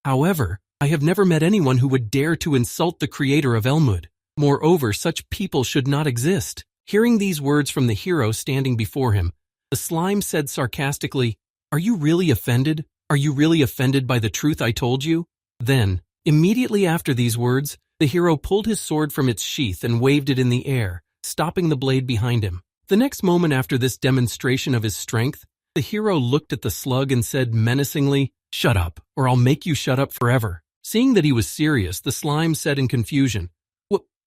"However, I have never met anyone who would dare to insult the creator of Elmwood. Moreover, such people should not exist." Hearing these words from the hero standing before him, the slime said sarcastically, "Are you really offended? Are you really offended by the truth I told you?" Then, immediately after these words, the hero pulled his sword from its sheath and waved it in the air, stopping the blade behind him. The next moment after this demonstration of his strength, the hero looked at the slug and said menacingly, "Shut up, or I'll make you shut up forever." Seeing that he was serious, the slime said in confusion,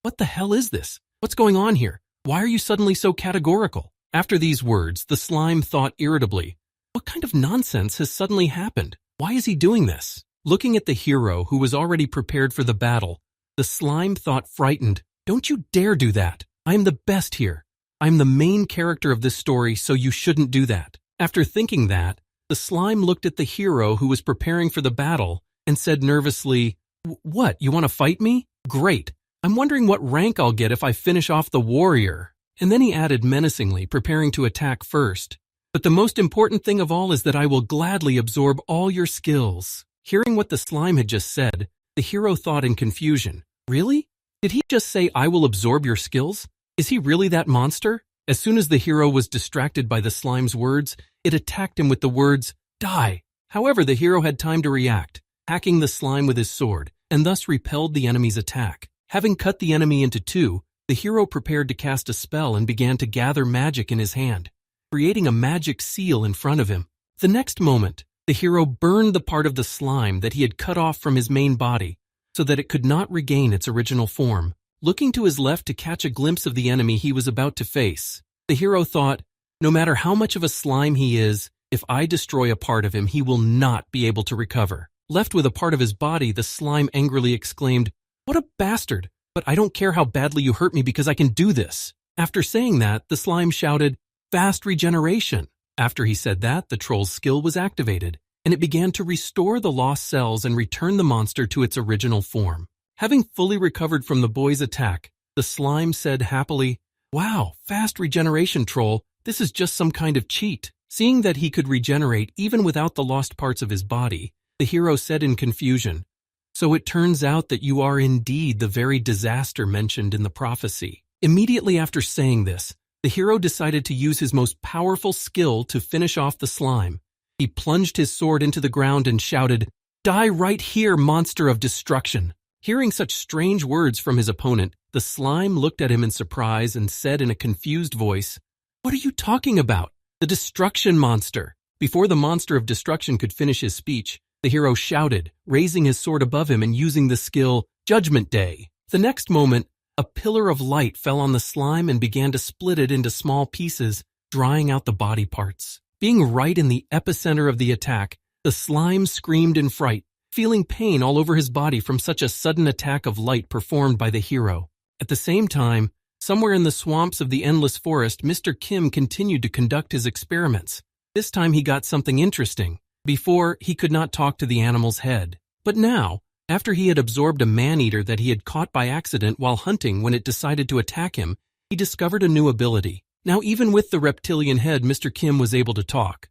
What the hell is this? What's going on here? Why are you suddenly so categorical?" After these words, the slime thought irritably, "What kind of nonsense has suddenly happened? Why is he doing this?" Looking at the hero, who was already prepared for the battle, the slime thought frightened, "Don't you dare do that. I am the best here. I am the main character of this story, so you shouldn't do that." After thinking that, the slime looked at the hero who was preparing for the battle and said nervously, "What, you want to fight me? Great. I'm wondering what rank I'll get if I finish off the warrior." And then he added menacingly, preparing to attack first, "But the most important thing of all is that I will gladly absorb all your skills." Hearing what the slime had just said, the hero thought in confusion, "Really? Did he just say I will absorb your skills? Is he really that monster?" As soon as the hero was distracted by the slime's words, it attacked him with the words, "Die." However, the hero had time to react. hacking the slime with his sword, and thus repelled the enemy's attack. Having cut the enemy into two, the hero prepared to cast a spell and began to gather magic in his hand, creating a magic seal in front of him. The next moment, the hero burned the part of the slime that he had cut off from his main body so that it could not regain its original form. Looking to his left to catch a glimpse of the enemy he was about to face, the hero thought, no matter how much of a slime he is, if I destroy a part of him, he will not be able to recover. Left with a part of his body, the slime angrily exclaimed, "What a bastard! But I don't care how badly you hurt me because I can do this." After saying that, the slime shouted, "Fast regeneration." After he said that, the troll's skill was activated, and it began to restore the lost cells and return the monster to its original form. Having fully recovered from the boy's attack, the slime said happily, "Wow, fast regeneration, troll. This is just some kind of cheat." Seeing that he could regenerate even without the lost parts of his body, the hero said in confusion, "So it turns out that you are indeed the very disaster mentioned in the prophecy." Immediately after saying this, the hero decided to use his most powerful skill to finish off the slime. He plunged his sword into the ground and shouted, "Die right here, monster of destruction!" Hearing such strange words from his opponent, the slime looked at him in surprise and said in a confused voice, "What are you talking about? The destruction monster." Before the monster of destruction could finish his speech, the hero shouted, raising his sword above him and using the skill, Judgment Day. The next moment, a pillar of light fell on the slime and began to split it into small pieces, drying out the body parts. Being right in the epicenter of the attack, the slime screamed in fright, feeling pain all over his body from such a sudden attack of light performed by the hero. At the same time, somewhere in the swamps of the endless forest, Mr. Kim continued to conduct his experiments. This time he got something interesting. Before, he could not talk to the animal's head. But now, after he had absorbed a man-eater that he had caught by accident while hunting when it decided to attack him, he discovered a new ability. Now even with the reptilian head, Mr. Kim was able to talk.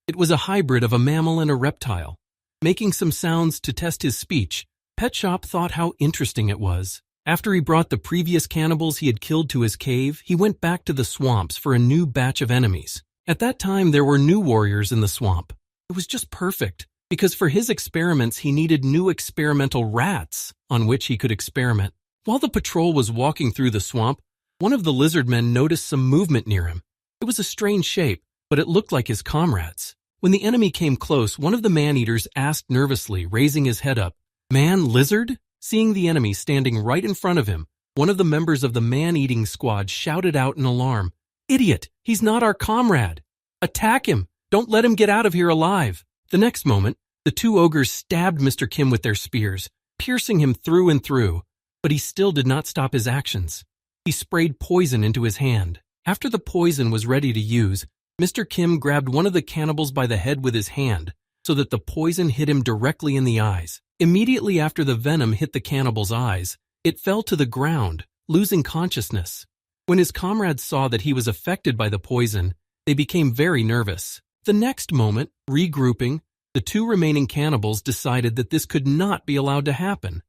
It was a hybrid of a mammal and a reptile. Making some sounds to test his speech, Pet Shop thought how interesting it was. After he brought the previous cannibals he had killed to his cave, he went back to the swamps for a new batch of enemies. At that time, there were new warriors in the swamp. It was just perfect, because for his experiments he needed new experimental rats on which he could experiment. While the patrol was walking through the swamp, one of the lizard men noticed some movement near him. It was a strange shape, but it looked like his comrades. When the enemy came close, one of the man-eaters asked nervously, raising his head up, "Man, lizard?" Seeing the enemy standing right in front of him, one of the members of the man-eating squad shouted out in alarm, "Idiot! He's not our comrade! Attack him! Don't let him get out of here alive!" The next moment, the two ogres stabbed Mr. Kim with their spears, piercing him through and through, but he still did not stop his actions. He sprayed poison into his hand. After the poison was ready to use, Mr. Kim grabbed one of the cannibals by the head with his hand so that the poison hit him directly in the eyes. Immediately after the venom hit the cannibal's eyes, it fell to the ground, losing consciousness. When his comrades saw that he was affected by the poison, they became very nervous. The next moment, regrouping, the two remaining cannibals decided that this could not be allowed to happen.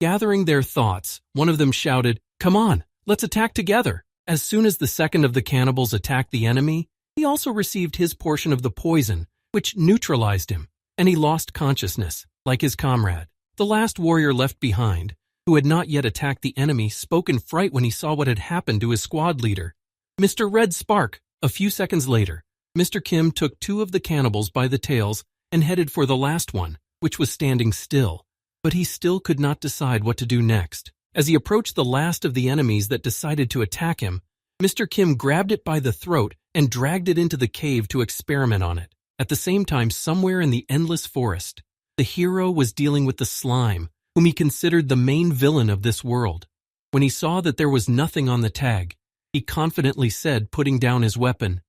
Gathering their thoughts, one of them shouted, "Come on, let's attack together." As soon as the second of the cannibals attacked the enemy, he also received his portion of the poison, which neutralized him, and he lost consciousness, like his comrade. The last warrior left behind, who had not yet attacked the enemy, spoke in fright when he saw what had happened to his squad leader, Mr. Red Spark. A few seconds later, Mr. Kim took two of the cannibals by the tails and headed for the last one, which was standing still, but he still could not decide what to do next. As he approached the last of the enemies that decided to attack him, Mr. Kim grabbed it by the throat and dragged it into the cave to experiment on it. At the same time, somewhere in the endless forest, the hero was dealing with the slime, whom he considered the main villain of this world. When he saw that there was nothing on the tag, he confidently said, putting down his weapon,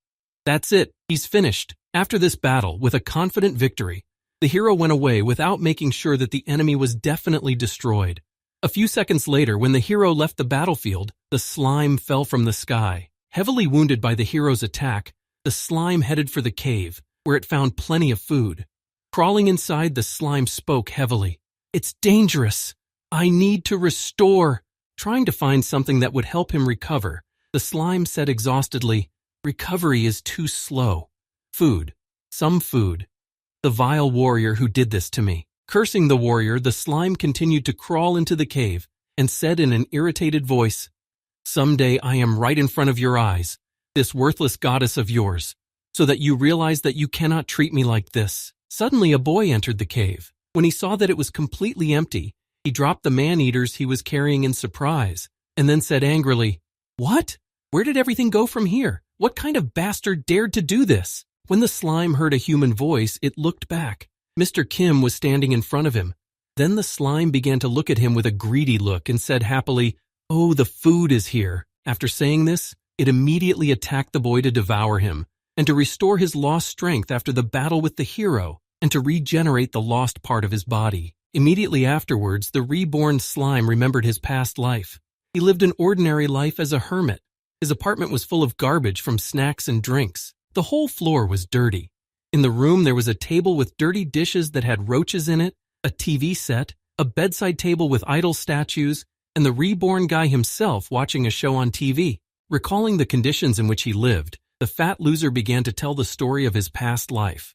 "That's it, he's finished." After this battle, with a confident victory, the hero went away without making sure that the enemy was definitely destroyed. A few seconds later, when the hero left the battlefield, the slime fell from the sky. Heavily wounded by the hero's attack, the slime headed for the cave, where it found plenty of food. Crawling inside, the slime spoke heavily. "It's dangerous. I need to restore." Trying to find something that would help him recover, the slime said exhaustedly, "Recovery is too slow. Food. Some food. The vile warrior who did this to me." Cursing the warrior, the slime continued to crawl into the cave and said in an irritated voice, "Someday I am right in front of your eyes, this worthless goddess of yours, so that you realize that you cannot treat me like this." Suddenly a boy entered the cave. When he saw that it was completely empty, he dropped the man-eaters he was carrying in surprise, and then said angrily, "What? Where did everything go from here? What kind of bastard dared to do this?" When the slime heard a human voice, it looked back. Mr. Kim was standing in front of him. Then the slime began to look at him with a greedy look and said happily, "Oh, the food is here." After saying this, it immediately attacked the boy to devour him, and to restore his lost strength after the battle with the hero, and to regenerate the lost part of his body. Immediately afterwards, the reborn slime remembered his past life. He lived an ordinary life as a hermit. His apartment was full of garbage from snacks and drinks. The whole floor was dirty. In the room there was a table with dirty dishes that had roaches in it, a TV set, a bedside table with idol statues, and the reborn guy himself watching a show on TV. Recalling the conditions in which he lived, the fat loser began to tell the story of his past life.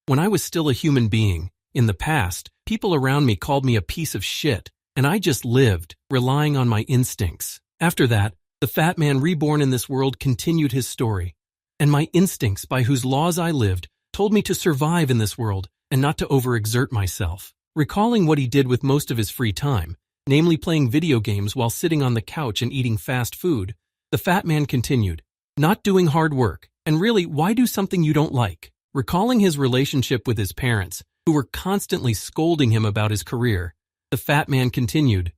"When I was still a human being, in the past, people around me called me a piece of shit, and I just lived, relying on my instincts. After that, the fat man reborn in this world continued his story. And my instincts, by whose laws I lived, told me to survive in this world and not to overexert myself." Recalling what he did with most of his free time, namely playing video games while sitting on the couch and eating fast food, the fat man continued, "Not doing hard work, and really, why do something you don't like?" Recalling his relationship with his parents, who were constantly scolding him about his career, the fat man continued,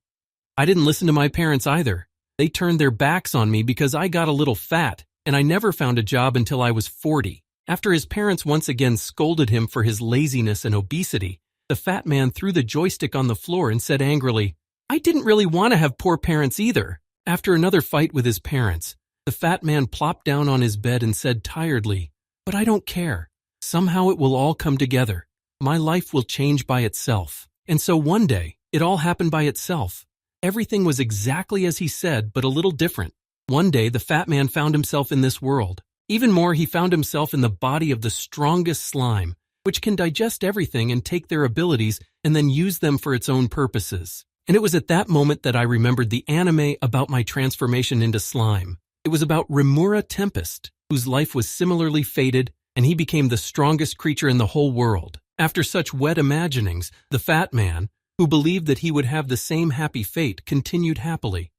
"I didn't listen to my parents either. They turned their backs on me because I got a little fat, and I never found a job until I was 40. After his parents once again scolded him for his laziness and obesity, the fat man threw the joystick on the floor and said angrily, "I didn't really want to have poor parents either." After another fight with his parents, the fat man plopped down on his bed and said tiredly, "But I don't care. Somehow it will all come together. My life will change by itself." And so one day, it all happened by itself. Everything was exactly as he said, but a little different. One day, the fat man found himself in this world. Even more, he found himself in the body of the strongest slime, which can digest everything and take their abilities and then use them for its own purposes. And it was at that moment that I remembered the anime about my transformation into slime. It was about Rimura Tempest, whose life was similarly fated, and he became the strongest creature in the whole world. After such wet imaginings, the fat man, who believed that he would have the same happy fate, continued happily,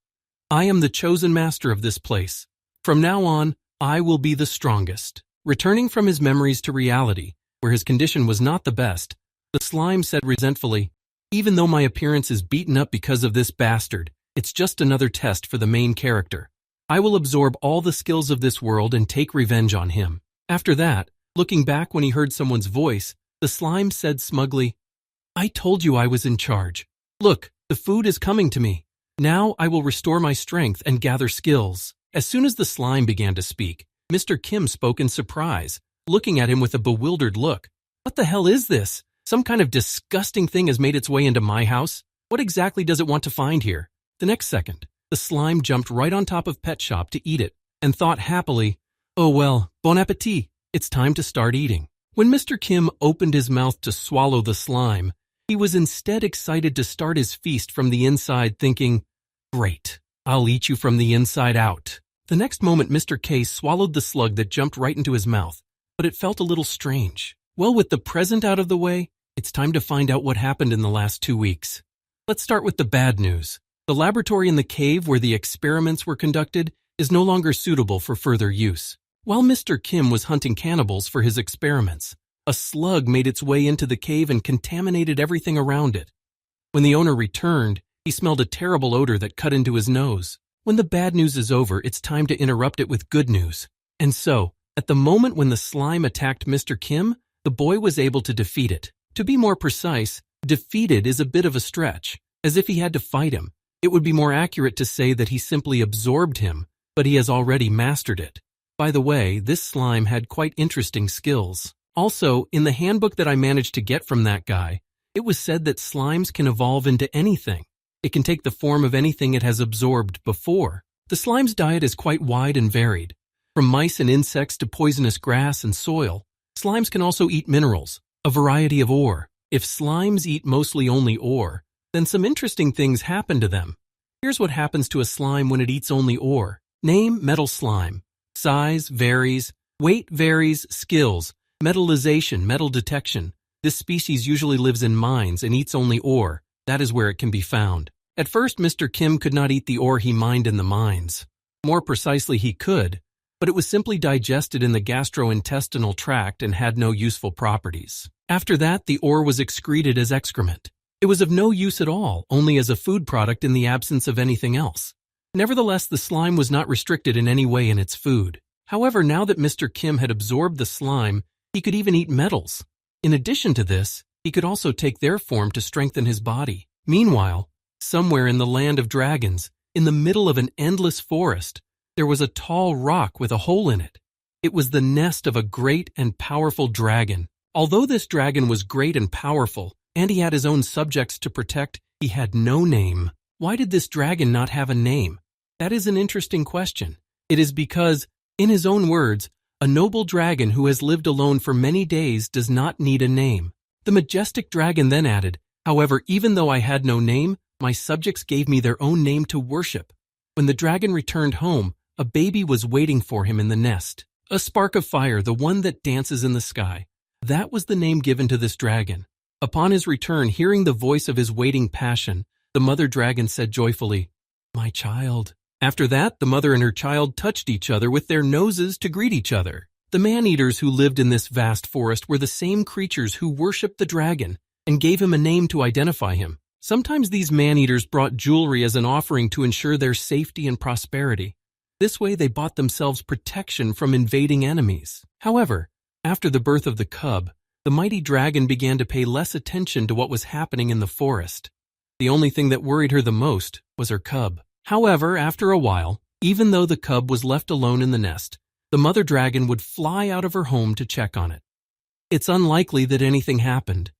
"I am the chosen master of this place. From now on, I will be the strongest." Returning from his memories to reality, where his condition was not the best, the slime said resentfully, "Even though my appearance is beaten up because of this bastard, it's just another test for the main character. I will absorb all the skills of this world and take revenge on him." After that, looking back when he heard someone's voice, the slime said smugly, "I told you I was in charge. Look, the food is coming to me. Now I will restore my strength and gather skills." As soon as the slime began to speak, Mr. Kim spoke in surprise, looking at him with a bewildered look. "What the hell is this? Some kind of disgusting thing has made its way into my house? What exactly does it want to find here?" The next second, the slime jumped right on top of Pet Shop to eat it, and thought happily, "Oh well, bon appetit, it's time to start eating." When Mr. Kim opened his mouth to swallow the slime, he was instead excited to start his feast from the inside, thinking, "Great, I'll eat you from the inside out." The next moment Mr. K swallowed the slug that jumped right into his mouth, but it felt a little strange. Well, with the present out of the way, it's time to find out what happened in the last 2 weeks. Let's start with the bad news. The laboratory in the cave where the experiments were conducted is no longer suitable for further use. While Mr. Kim was hunting cannibals for his experiments, a slug made its way into the cave and contaminated everything around it. When the owner returned, he smelled a terrible odor that cut into his nose. When the bad news is over, it's time to interrupt it with good news. And so, at the moment when the slime attacked Mr. Kim, the boy was able to defeat it. To be more precise, defeated is a bit of a stretch, as if he had to fight him. It would be more accurate to say that he simply absorbed him, but he has already mastered it. By the way, this slime had quite interesting skills. Also, in the handbook that I managed to get from that guy, it was said that slimes can evolve into anything. It can take the form of anything it has absorbed before. The slime's diet is quite wide and varied. From mice and insects to poisonous grass and soil, slimes can also eat minerals, a variety of ore, If slimes eat mostly only ore, then some interesting things happen to them. Here's what happens to a slime when it eats only ore. Name: metal slime. Size varies. Weight varies. Skills: metallization, metal detection. This species usually lives in mines and eats only ore. That is where it can be found. At first, Mr. Kim could not eat the ore he mined in the mines. More precisely, he could, but it was simply digested in the gastrointestinal tract and had no useful properties. After that, the ore was excreted as excrement. It was of no use at all, only as a food product in the absence of anything else. Nevertheless, the slime was not restricted in any way in its food. However, now that Mr. Kim had absorbed the slime, he could even eat metals. In addition to this, he could also take their form to strengthen his body. Meanwhile, somewhere in the land of dragons, in the middle of an endless forest, there was a tall rock with a hole in it. It was the nest of a great and powerful dragon. Although this dragon was great and powerful, and he had his own subjects to protect, he had no name. Why did this dragon not have a name? That is an interesting question. It is because, in his own words, a noble dragon who has lived alone for many days does not need a name. The majestic dragon then added, "However, even though I had no name, my subjects gave me their own name to worship." When the dragon returned home, a baby was waiting for him in the nest. A spark of fire, the one that dances in the sky. That was the name given to this dragon. Upon his return, hearing the voice of his waiting passion, the mother dragon said joyfully, "My child." After that, the mother and her child touched each other with their noses to greet each other. The man-eaters who lived in this vast forest were the same creatures who worshipped the dragon and gave him a name to identify him. Sometimes these man-eaters brought jewelry as an offering to ensure their safety and prosperity. This way they bought themselves protection from invading enemies. However, after the birth of the cub, the mighty dragon began to pay less attention to what was happening in the forest. The only thing that worried her the most was her cub. However, after a while, even though the cub was left alone in the nest, the mother dragon would fly out of her home to check on it. It's unlikely that anything happened,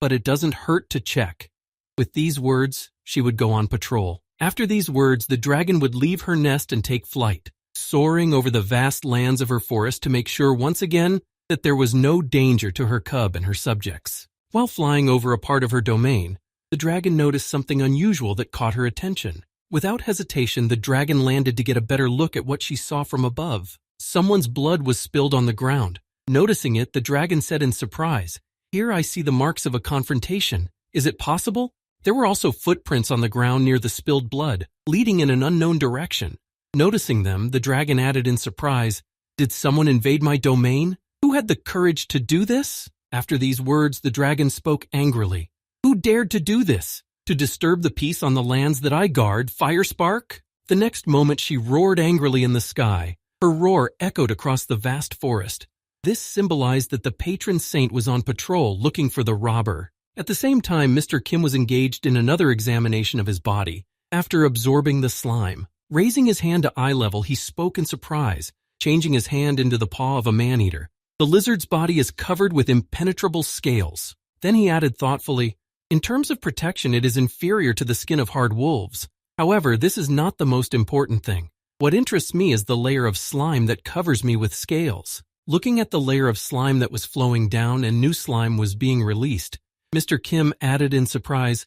but it doesn't hurt to check. With these words, she would go on patrol. After these words, the dragon would leave her nest and take flight, soaring over the vast lands of her forest to make sure once again that there was no danger to her cub and her subjects. While flying over a part of her domain, the dragon noticed something unusual that caught her attention. Without hesitation, the dragon landed to get a better look at what she saw from above. Someone's blood was spilled on the ground. Noticing it, the dragon said in surprise, "Here I see the marks of a confrontation. Is it possible?" There were also footprints on the ground near the spilled blood, leading in an unknown direction. Noticing them, the dragon added in surprise, "Did someone invade my domain? Who had the courage to do this?" After these words, the dragon spoke angrily. "Who dared to do this? To disturb the peace on the lands that I guard, Firespark?" The next moment she roared angrily in the sky. Her roar echoed across the vast forest. This symbolized that the patron saint was on patrol looking for the robber. At the same time, Mr. Kim was engaged in another examination of his body. After absorbing the slime, raising his hand to eye level, he spoke in surprise, changing his hand into the paw of a man-eater. "The lizard's body is covered with impenetrable scales." Then he added thoughtfully, "In terms of protection, it is inferior to the skin of hard wolves. However, this is not the most important thing. What interests me is the layer of slime that covers me with scales." Looking at the layer of slime that was flowing down and new slime was being released, Mr. Kim added in surprise,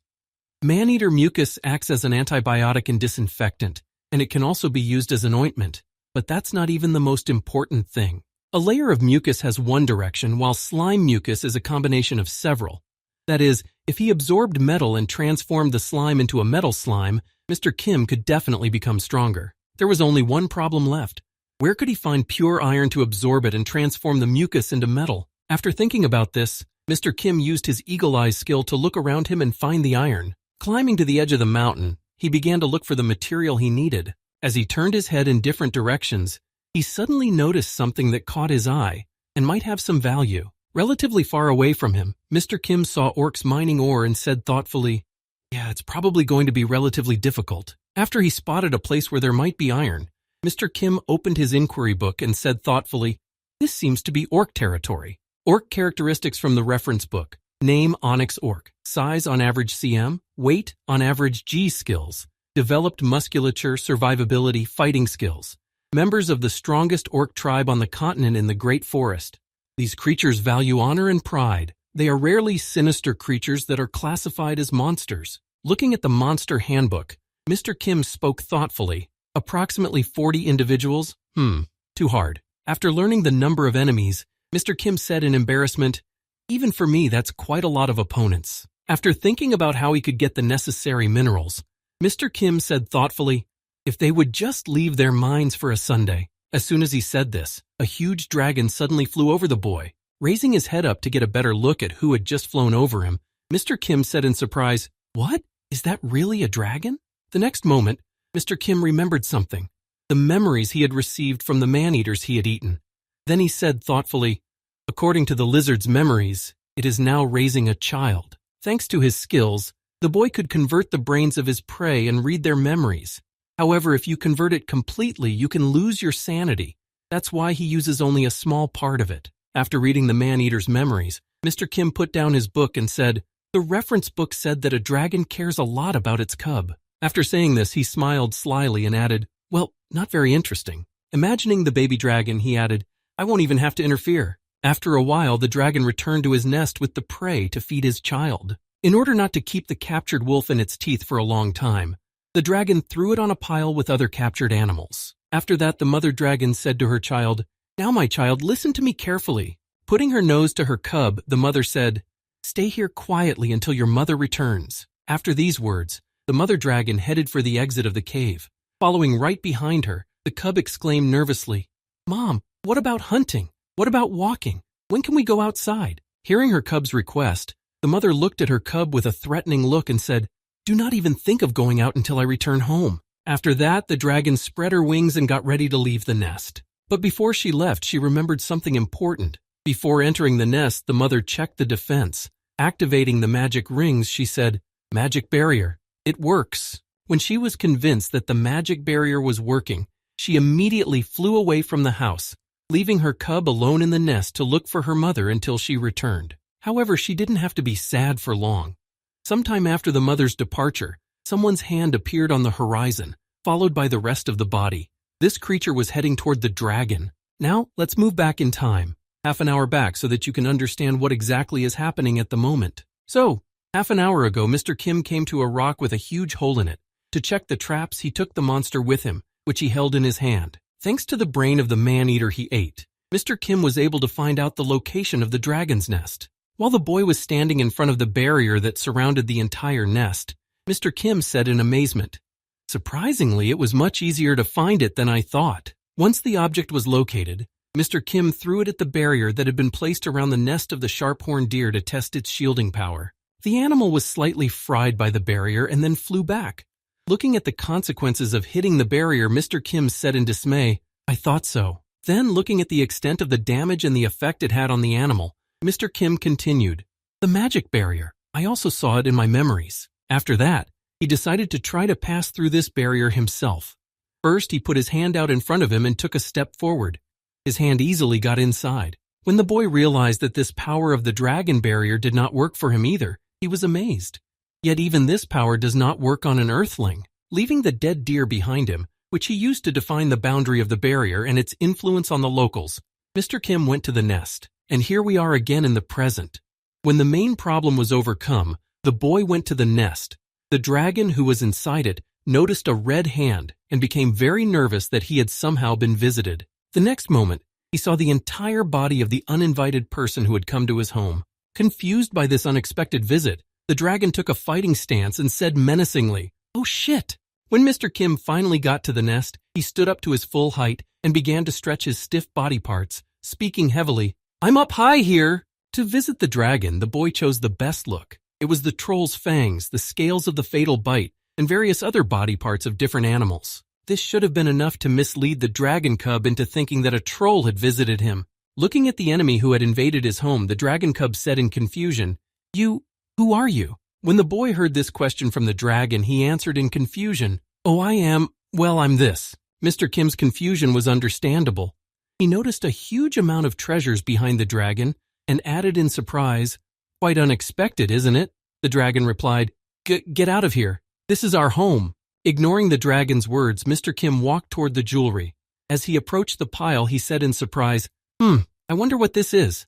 "Man-eater mucus acts as an antibiotic and disinfectant, and it can also be used as an ointment. But that's not even the most important thing. A layer of mucus has one direction, while slime mucus is a combination of several. That is, if he absorbed metal and transformed the slime into a metal slime, Mr. Kim could definitely become stronger. There was only one problem left. Where could he find pure iron to absorb it and transform the mucus into metal? After thinking about this, Mr. Kim used his eagle-eye skill to look around him and find the iron. Climbing to the edge of the mountain, he began to look for the material he needed. As he turned his head in different directions, he suddenly noticed something that caught his eye and might have some value. Relatively far away from him, Mr. Kim saw orcs mining ore and said thoughtfully, "Yeah, it's probably going to be relatively difficult." After he spotted a place where there might be iron, Mr. Kim opened his inquiry book and said thoughtfully, "This seems to be orc territory." Orc characteristics from the reference book. Name: Onyx Orc. Size on average cm. Weight on average G. Skills: developed musculature, survivability, fighting skills. Members of the strongest orc tribe on the continent in the Great Forest. These creatures value honor and pride. They are rarely sinister creatures that are classified as monsters. Looking at the monster handbook, Mr. Kim spoke thoughtfully. Approximately 40 individuals? Too hard. After learning the number of enemies, Mr. Kim said in embarrassment, "Even for me, that's quite a lot of opponents." After thinking about how he could get the necessary minerals, Mr. Kim said thoughtfully, "If they would just leave their mines for a Sunday." As soon as he said this, a huge dragon suddenly flew over the boy. Raising his head up to get a better look at who had just flown over him, Mr. Kim said in surprise, "What? Is that really a dragon?" The next moment, Mr. Kim remembered something, the memories he had received from the man-eaters he had eaten. Then he said thoughtfully, "According to the lizard's memories, it is now raising a child." Thanks to his skills, the boy could convert the brains of his prey and read their memories. However, if you convert it completely, you can lose your sanity. That's why he uses only a small part of it. After reading the man-eater's memories, Mr. Kim put down his book and said, "The reference book said that a dragon cares a lot about its cub." After saying this, he smiled slyly and added, "Well, not very interesting." Imagining the baby dragon, he added, "I won't even have to interfere." After a while, the dragon returned to his nest with the prey to feed his child. In order not to keep the captured wolf in its teeth for a long time, the dragon threw it on a pile with other captured animals. After that, the mother dragon said to her child, "Now, my child, listen to me carefully." Putting her nose to her cub, the mother said, "Stay here quietly until your mother returns." After these words, the mother dragon headed for the exit of the cave. Following right behind her, the cub exclaimed nervously, "Mom, what about hunting? What about walking? When can we go outside?" Hearing her cub's request, the mother looked at her cub with a threatening look and said, "Do not even think of going out until I return home." After that, the dragon spread her wings and got ready to leave the nest. But before she left, she remembered something important. Before entering the nest, the mother checked the defense. Activating the magic rings, she said, "Magic barrier. It works." When she was convinced that the magic barrier was working, she immediately flew away from the house, leaving her cub alone in the nest to look for her mother until she returned. However, she didn't have to be sad for long. Sometime after the mother's departure, someone's hand appeared on the horizon, followed by the rest of the body. This creature was heading toward the dragon. Now, let's move back in time, half an hour back, so that you can understand what exactly is happening at the moment. So, half an hour ago, Mr. Kim came to a rock with a huge hole in it. To check the traps, he took the monster with him, which he held in his hand. Thanks to the brain of the man-eater he ate, Mr. Kim was able to find out the location of the dragon's nest. While the boy was standing in front of the barrier that surrounded the entire nest, Mr. Kim said in amazement, "Surprisingly, it was much easier to find it than I thought." Once the object was located, Mr. Kim threw it at the barrier that had been placed around the nest of the sharp-horned deer to test its shielding power. The animal was slightly fried by the barrier and then flew back. Looking at the consequences of hitting the barrier, Mr. Kim said in dismay, "I thought so." Then, looking at the extent of the damage and the effect it had on the animal, Mr. Kim continued, "The magic barrier. I also saw it in my memories." After that, he decided to try to pass through this barrier himself. First, he put his hand out in front of him and took a step forward. His hand easily got inside. When the boy realized that this power of the dragon barrier did not work for him either, he was amazed. Yet even this power does not work on an earthling. Leaving the dead deer behind him, which he used to define the boundary of the barrier and its influence on the locals, Mr. Kim went to the nest. And here we are again in the present. When the main problem was overcome, the boy went to the nest. The dragon who was inside it noticed a red hand and became very nervous that he had somehow been visited. The next moment, he saw the entire body of the uninvited person who had come to his home. Confused by this unexpected visit, the dragon took a fighting stance and said menacingly, "Oh shit!" When Mr. Kim finally got to the nest, he stood up to his full height and began to stretch his stiff body parts, speaking heavily, "I'm up high here." To visit the dragon, the boy chose the best look. It was the troll's fangs, the scales of the fatal bite, and various other body parts of different animals. This should have been enough to mislead the dragon cub into thinking that a troll had visited him. Looking at the enemy who had invaded his home, the dragon cub said in confusion, Who are you?" When the boy heard this question from the dragon, he answered in confusion, "Oh, I'm this." Mr. Kim's confusion was understandable. He noticed a huge amount of treasures behind the dragon and added in surprise, "Quite unexpected, isn't it?" The dragon replied, Get out of here. This is our home." Ignoring the dragon's words, Mr. Kim walked toward the jewelry. As he approached the pile, he said in surprise, I wonder what this is."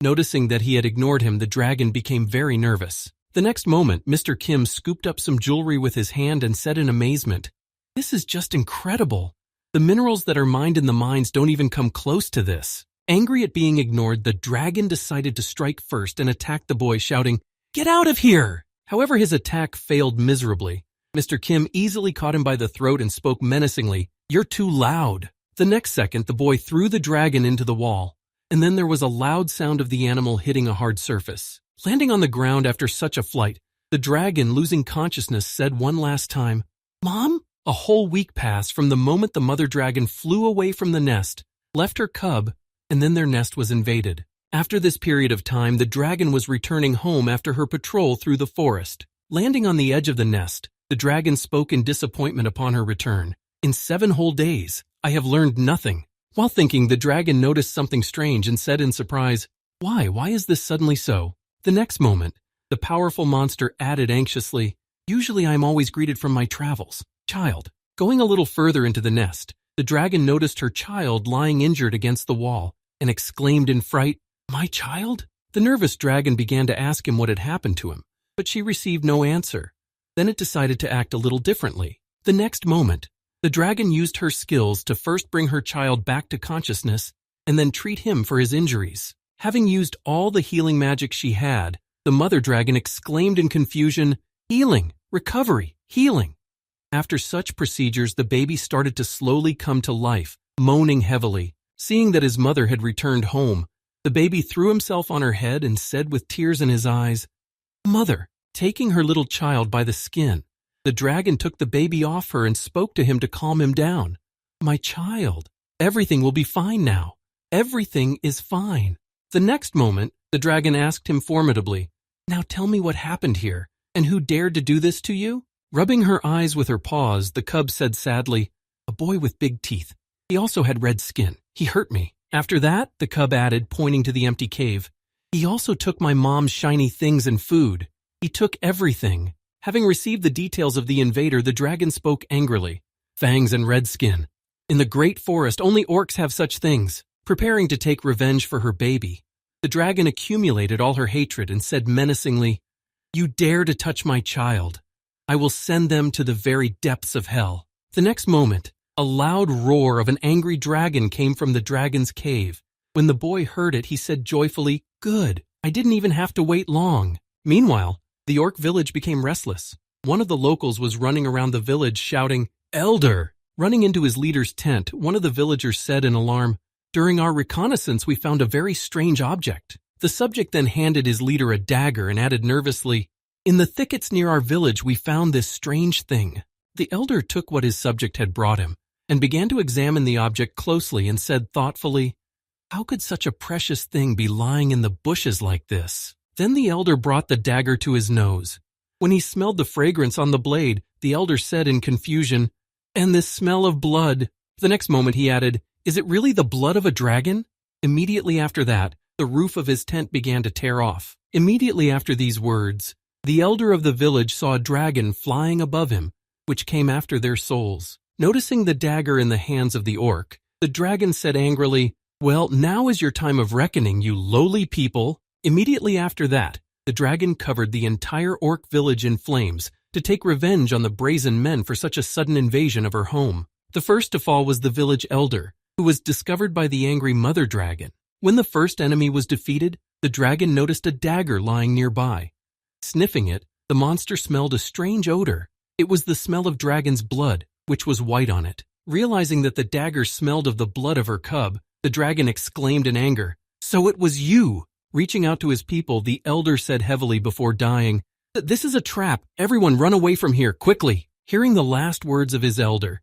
Noticing that he had ignored him, the dragon became very nervous. The next moment, Mr. Kim scooped up some jewelry with his hand and said in amazement, "This is just incredible. The minerals that are mined in the mines don't even come close to this." Angry at being ignored, the dragon decided to strike first and attack the boy, shouting, "Get out of here!" However, his attack failed miserably. Mr. Kim easily caught him by the throat and spoke menacingly, "You're too loud." The next second, the boy threw the dragon into the wall, and then there was a loud sound of the animal hitting a hard surface. Landing on the ground after such a flight, the dragon, losing consciousness, said one last time, "Mom?" A whole week passed from the moment the mother dragon flew away from the nest, left her cub, and then their nest was invaded. After this period of time, the dragon was returning home after her patrol through the forest. Landing on the edge of the nest, the dragon spoke in disappointment upon her return. "In 7 whole days, I have learned nothing." While thinking, the dragon noticed something strange and said in surprise, Why is this suddenly so?" The next moment, the powerful monster added anxiously, "Usually I am always greeted from my travels. Child." Going a little further into the nest, the dragon noticed her child lying injured against the wall and exclaimed in fright, "My child?" The nervous dragon began to ask him what had happened to him, but she received no answer. Then it decided to act a little differently. The next moment, the dragon used her skills to first bring her child back to consciousness and then treat him for his injuries. Having used all the healing magic she had, the mother dragon exclaimed in confusion, "Healing, recovery, healing." After such procedures, the baby started to slowly come to life, moaning heavily. Seeing that his mother had returned home, the baby threw himself on her head and said with tears in his eyes, "Mother." Taking her little child by the skin, the dragon took the baby off her and spoke to him to calm him down. "My child, everything will be fine now. Everything is fine." The next moment, the dragon asked him formidably, "Now tell me what happened here, and who dared to do this to you?" Rubbing her eyes with her paws, the cub said sadly, "A boy with big teeth. He also had red skin. He hurt me." After that, the cub added, pointing to the empty cave, "He also took my mom's shiny things and food. He took everything." Having received the details of the invader, the dragon spoke angrily, "Fangs and red skin. In the great forest, only orcs have such things." Preparing to take revenge for her baby, the dragon accumulated all her hatred and said menacingly, "You dare to touch my child. I will send them to the very depths of hell." The next moment, a loud roar of an angry dragon came from the dragon's cave. When the boy heard it, he said joyfully, "Good, I didn't even have to wait long." Meanwhile, the orc village became restless. One of the locals was running around the village shouting, "Elder!" Running into his leader's tent, one of the villagers said in alarm, "During our reconnaissance, we found a very strange object." The subject then handed his leader a dagger and added nervously, "In the thickets near our village, we found this strange thing." The elder took what his subject had brought him and began to examine the object closely and said thoughtfully, "How could such a precious thing be lying in the bushes like this?" Then the elder brought the dagger to his nose. When he smelled the fragrance on the blade, the elder said in confusion, "And this smell of blood." The next moment he added, "Is it really the blood of a dragon?" Immediately after that, the roof of his tent began to tear off. Immediately after these words, the elder of the village saw a dragon flying above him, which came after their souls. Noticing the dagger in the hands of the orc, the dragon said angrily, "Well, now is your time of reckoning, you lowly people." Immediately after that, the dragon covered the entire orc village in flames to take revenge on the brazen men for such a sudden invasion of her home. The first to fall was the village elder, who was discovered by the angry mother dragon. When the first enemy was defeated, the dragon noticed a dagger lying nearby. Sniffing it, the monster smelled a strange odor. It was the smell of dragon's blood, which was white on it. Realizing that the dagger smelled of the blood of her cub, the dragon exclaimed in anger, "So it was you!" Reaching out to his people, the elder said heavily before dying, "This is a trap. Everyone run away from here, quickly." Hearing the last words of his elder,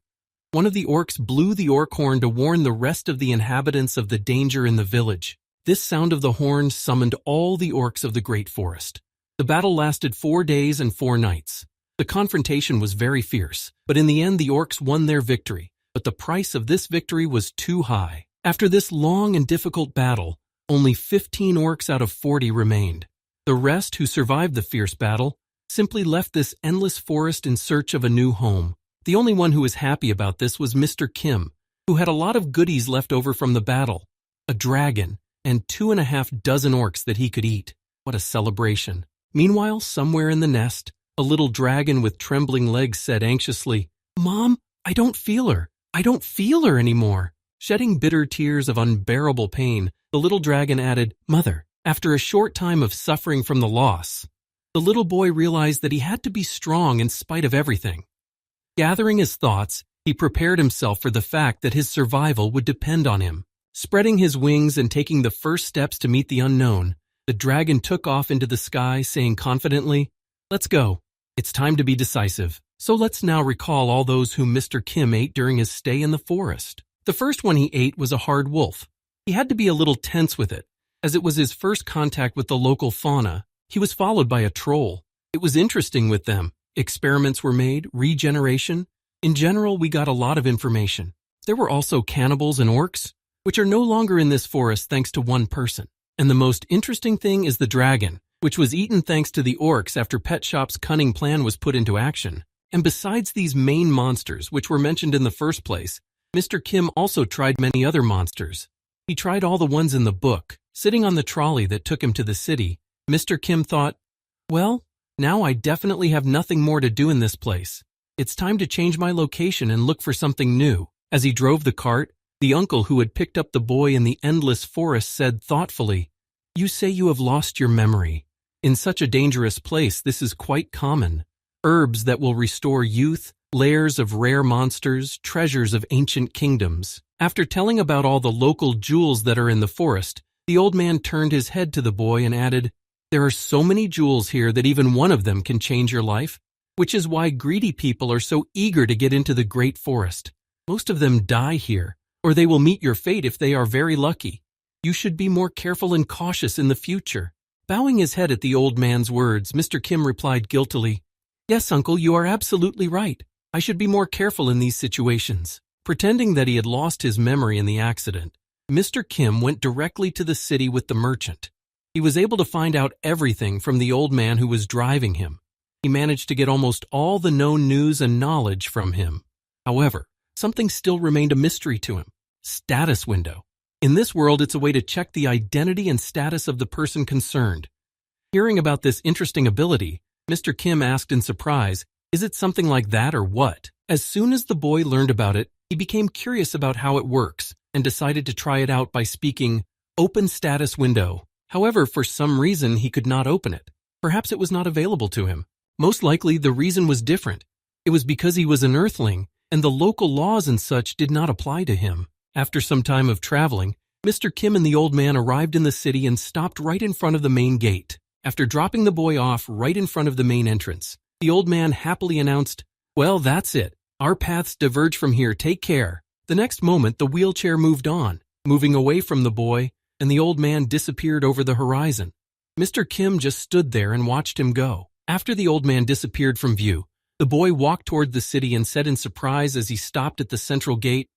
one of the orcs blew the orc horn to warn the rest of the inhabitants of the danger in the village. This sound of the horn summoned all the orcs of the great forest. The battle lasted 4 days and 4 nights. The confrontation was very fierce, but in the end the orcs won their victory. But the price of this victory was too high. After this long and difficult battle, only 15 orcs out of 40 remained. The rest, who survived the fierce battle, simply left this endless forest in search of a new home. The only one who was happy about this was Mr. Kim, who had a lot of goodies left over from the battle. A dragon, and 2.5 dozen orcs that he could eat. What a celebration. Meanwhile, somewhere in the nest, a little dragon with trembling legs said anxiously, "Mom, I don't feel her. I don't feel her anymore." Shedding bitter tears of unbearable pain, the little dragon added, "Mother." After a short time of suffering from the loss, the little boy realized that he had to be strong in spite of everything. Gathering his thoughts, he prepared himself for the fact that his survival would depend on him. Spreading his wings and taking the first steps to meet the unknown, the dragon took off into the sky, saying confidently, "Let's go. It's time to be decisive." So let's now recall all those whom Mr. Kim ate during his stay in the forest. The first one he ate was a hard wolf. He had to be a little tense with it, as it was his first contact with the local fauna. He was followed by a troll. It was interesting with them. Experiments were made, regeneration. In general, we got a lot of information. There were also cannibals and orcs, which are no longer in this forest thanks to one person. And the most interesting thing is the dragon, which was eaten thanks to the orcs after Pet Shop's cunning plan was put into action. And besides these main monsters, which were mentioned in the first place, Mr. Kim also tried many other monsters. He tried all the ones in the book. Sitting on the trolley that took him to the city, Mr. Kim thought, "Well, now I definitely have nothing more to do in this place. It's time to change my location and look for something new." As he drove the cart, the uncle who had picked up the boy in the endless forest said thoughtfully, "You say you have lost your memory. In such a dangerous place, this is quite common. Herbs that will restore youth, lairs of rare monsters, treasures of ancient kingdoms." After telling about all the local jewels that are in the forest, the old man turned his head to the boy and added, "There are so many jewels here that even one of them can change your life, which is why greedy people are so eager to get into the great forest. Most of them die here, or they will meet your fate if they are very lucky. You should be more careful and cautious in the future." Bowing his head at the old man's words, Mr. Kim replied guiltily, "Yes, uncle, you are absolutely right. I should be more careful in these situations." Pretending that he had lost his memory in the accident, Mr. Kim went directly to the city with the merchant. He was able to find out everything from the old man who was driving him. He managed to get almost all the known news and knowledge from him. However, something still remained a mystery to him: status window. In this world, it's a way to check the identity and status of the person concerned. Hearing about this interesting ability, Mr. Kim asked in surprise, "Is it something like that or what?" As soon as the boy learned about it, he became curious about how it works and decided to try it out by speaking, "Open status window." However, for some reason, he could not open it. Perhaps it was not available to him. Most likely, the reason was different. It was because he was an earthling, and the local laws and such did not apply to him. After some time of traveling, Mr. Kim and the old man arrived in the city and stopped right in front of the main gate. After dropping the boy off right in front of the main entrance, the old man happily announced, "Well, that's it. Our paths diverge from here. Take care." The next moment, the wheelchair moved on, moving away from the boy, and the old man disappeared over the horizon. Mr. Kim just stood there and watched him go. After the old man disappeared from view, the boy walked toward the city and said in surprise as he stopped at the central gate,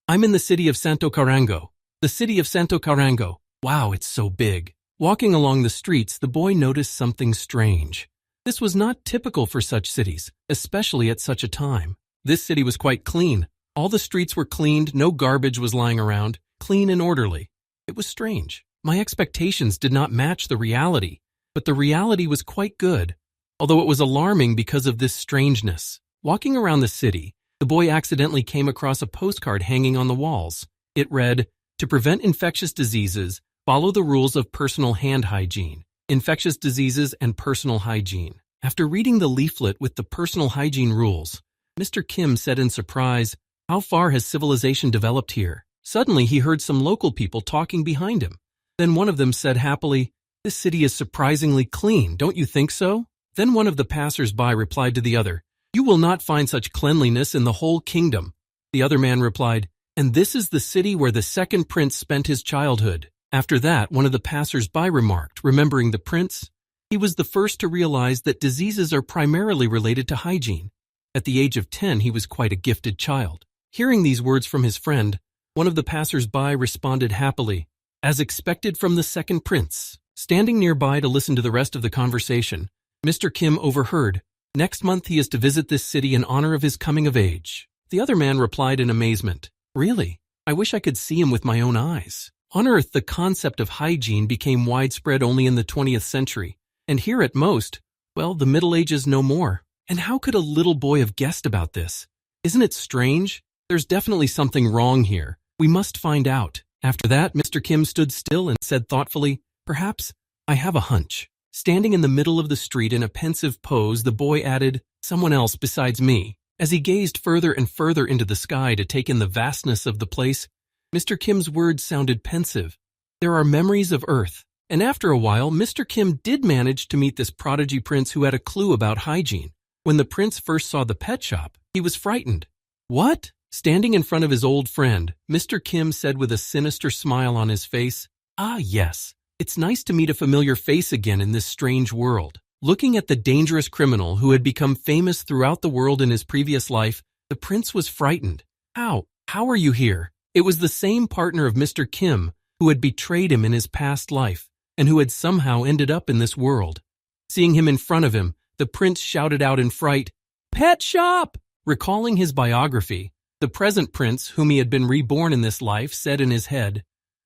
"I'm in the city of Santo Carango. The city of Santo Carango. Wow, it's so big." Walking along the streets, the boy noticed something strange. This was not typical for such cities, especially at such a time. This city was quite clean. All the streets were cleaned, no garbage was lying around, clean and orderly. It was strange. My expectations did not match the reality, but the reality was quite good, although it was alarming because of this strangeness. Walking around the city, the boy accidentally came across a postcard hanging on the walls. It read, "To prevent infectious diseases, follow the rules of personal hand hygiene. Infectious diseases and personal hygiene." After reading the leaflet with the personal hygiene rules, Mr. Kim said in surprise, "How far has civilization developed here?" Suddenly, he heard some local people talking behind him. Then one of them said happily, "This city is surprisingly clean, don't you think so?" Then one of the passers-by replied to the other, "You will not find such cleanliness in the whole kingdom." The other man replied, "And this is the city where the second prince spent his childhood." After that, one of the passers-by remarked, remembering the prince, he was the first to realize that diseases are primarily related to hygiene. At the age of 10, he was quite a gifted child. Hearing these words from his friend, one of the passers-by responded happily, "As expected from the second prince." Standing nearby to listen to the rest of the conversation, Mr. Kim overheard, "Next month he is to visit this city in honor of his coming of age." The other man replied in amazement, "Really? I wish I could see him with my own eyes." On Earth, the concept of hygiene became widespread only in the 20th century, and here at most, well, the Middle Ages no more. And how could a little boy have guessed about this? Isn't it strange? There's definitely something wrong here. We must find out. After that, Mr. Kim stood still and said thoughtfully, "Perhaps I have a hunch." Standing in the middle of the street in a pensive pose, the boy added, "Someone else besides me." As he gazed further and further into the sky to take in the vastness of the place, Mr. Kim's words sounded pensive. "There are memories of Earth." And after a while, Mr. Kim did manage to meet this prodigy prince who had a clue about hygiene. When the prince first saw the pet shop, he was frightened. "What?" Standing in front of his old friend, Mr. Kim said with a sinister smile on his face, "Ah, yes. It's nice to meet a familiar face again in this strange world." Looking at the dangerous criminal who had become famous throughout the world in his previous life, the prince was frightened. How are you here?" It was the same partner of Mr. Kim who had betrayed him in his past life and who had somehow ended up in this world. Seeing him in front of him, the prince shouted out in fright, "Pet shop!" Recalling his biography, the present prince, whom he had been reborn in this life, said in his head,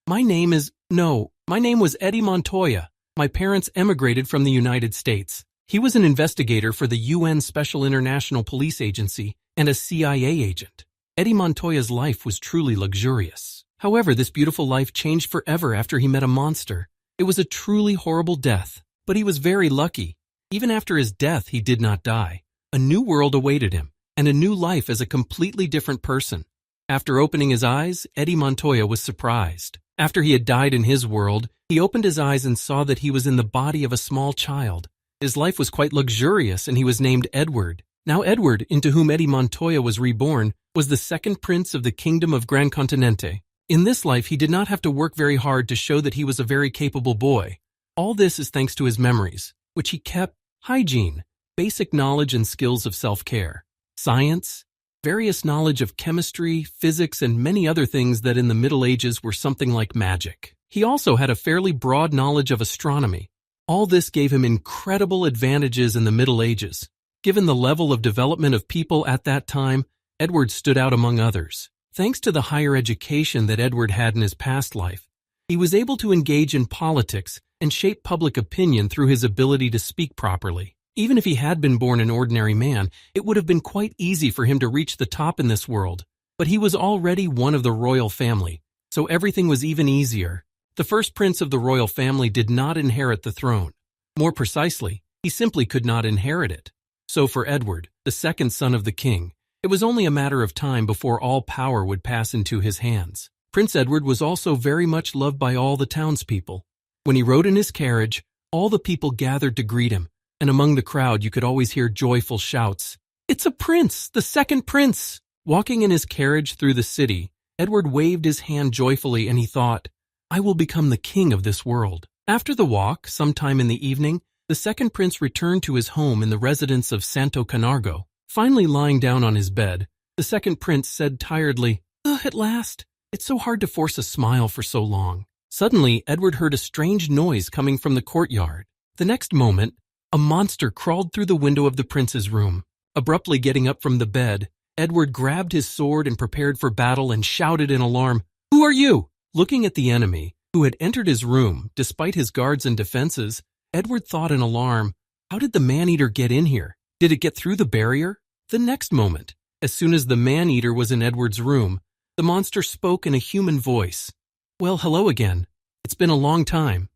my name was Eddie Montoya. My parents emigrated from the United States. He was an investigator for the UN Special International Police Agency and a CIA agent. Eddie Montoya's life was truly luxurious. However, this beautiful life changed forever after he met a monster. It was a truly horrible death, but he was very lucky. Even after his death, he did not die. A new world awaited him, and a new life as a completely different person. After opening his eyes, Eddie Montoya was surprised. After he had died in his world, he opened his eyes and saw that he was in the body of a small child. His life was quite luxurious, and he was named Edward. Now Edward, into whom Eddie Montoya was reborn, was the second prince of the Kingdom of Gran Continente. In this life, he did not have to work very hard to show that he was a very capable boy. All this is thanks to his memories, which he kept, hygiene, basic knowledge and skills of self-care, science, various knowledge of chemistry, physics, and many other things that in the Middle Ages were something like magic. He also had a fairly broad knowledge of astronomy. All this gave him incredible advantages in the Middle Ages. Given the level of development of people at that time, Edward stood out among others. Thanks to the higher education that Edward had in his past life, he was able to engage in politics and shape public opinion through his ability to speak properly. Even if he had been born an ordinary man, it would have been quite easy for him to reach the top in this world. But he was already one of the royal family, so everything was even easier. The first prince of the royal family did not inherit the throne. More precisely, he simply could not inherit it. So for Edward, the second son of the king, it was only a matter of time before all power would pass into his hands. Prince Edward was also very much loved by all the townspeople. When he rode in his carriage, all the people gathered to greet him, and among the crowd you could always hear joyful shouts, "It's a prince, the second prince!" Walking in his carriage through the city, Edward waved his hand joyfully and he thought, "I will become the king of this world." After the walk, sometime in the evening, the second prince returned to his home in the residence of Santo Canargo. Finally lying down on his bed, the second prince said tiredly, "At last. It's so hard to force a smile for so long." Suddenly, Edward heard a strange noise coming from the courtyard. The next moment, a monster crawled through the window of the prince's room. Abruptly getting up from the bed, Edward grabbed his sword and prepared for battle and shouted in alarm, "Who are you?" Looking at the enemy, who had entered his room, despite his guards and defenses, Edward thought in alarm, how did the man-eater get in here? Did it get through the barrier? The next moment, as soon as the man-eater was in Edward's room, the monster spoke in a human voice. "Well, hello again. It's been a long time."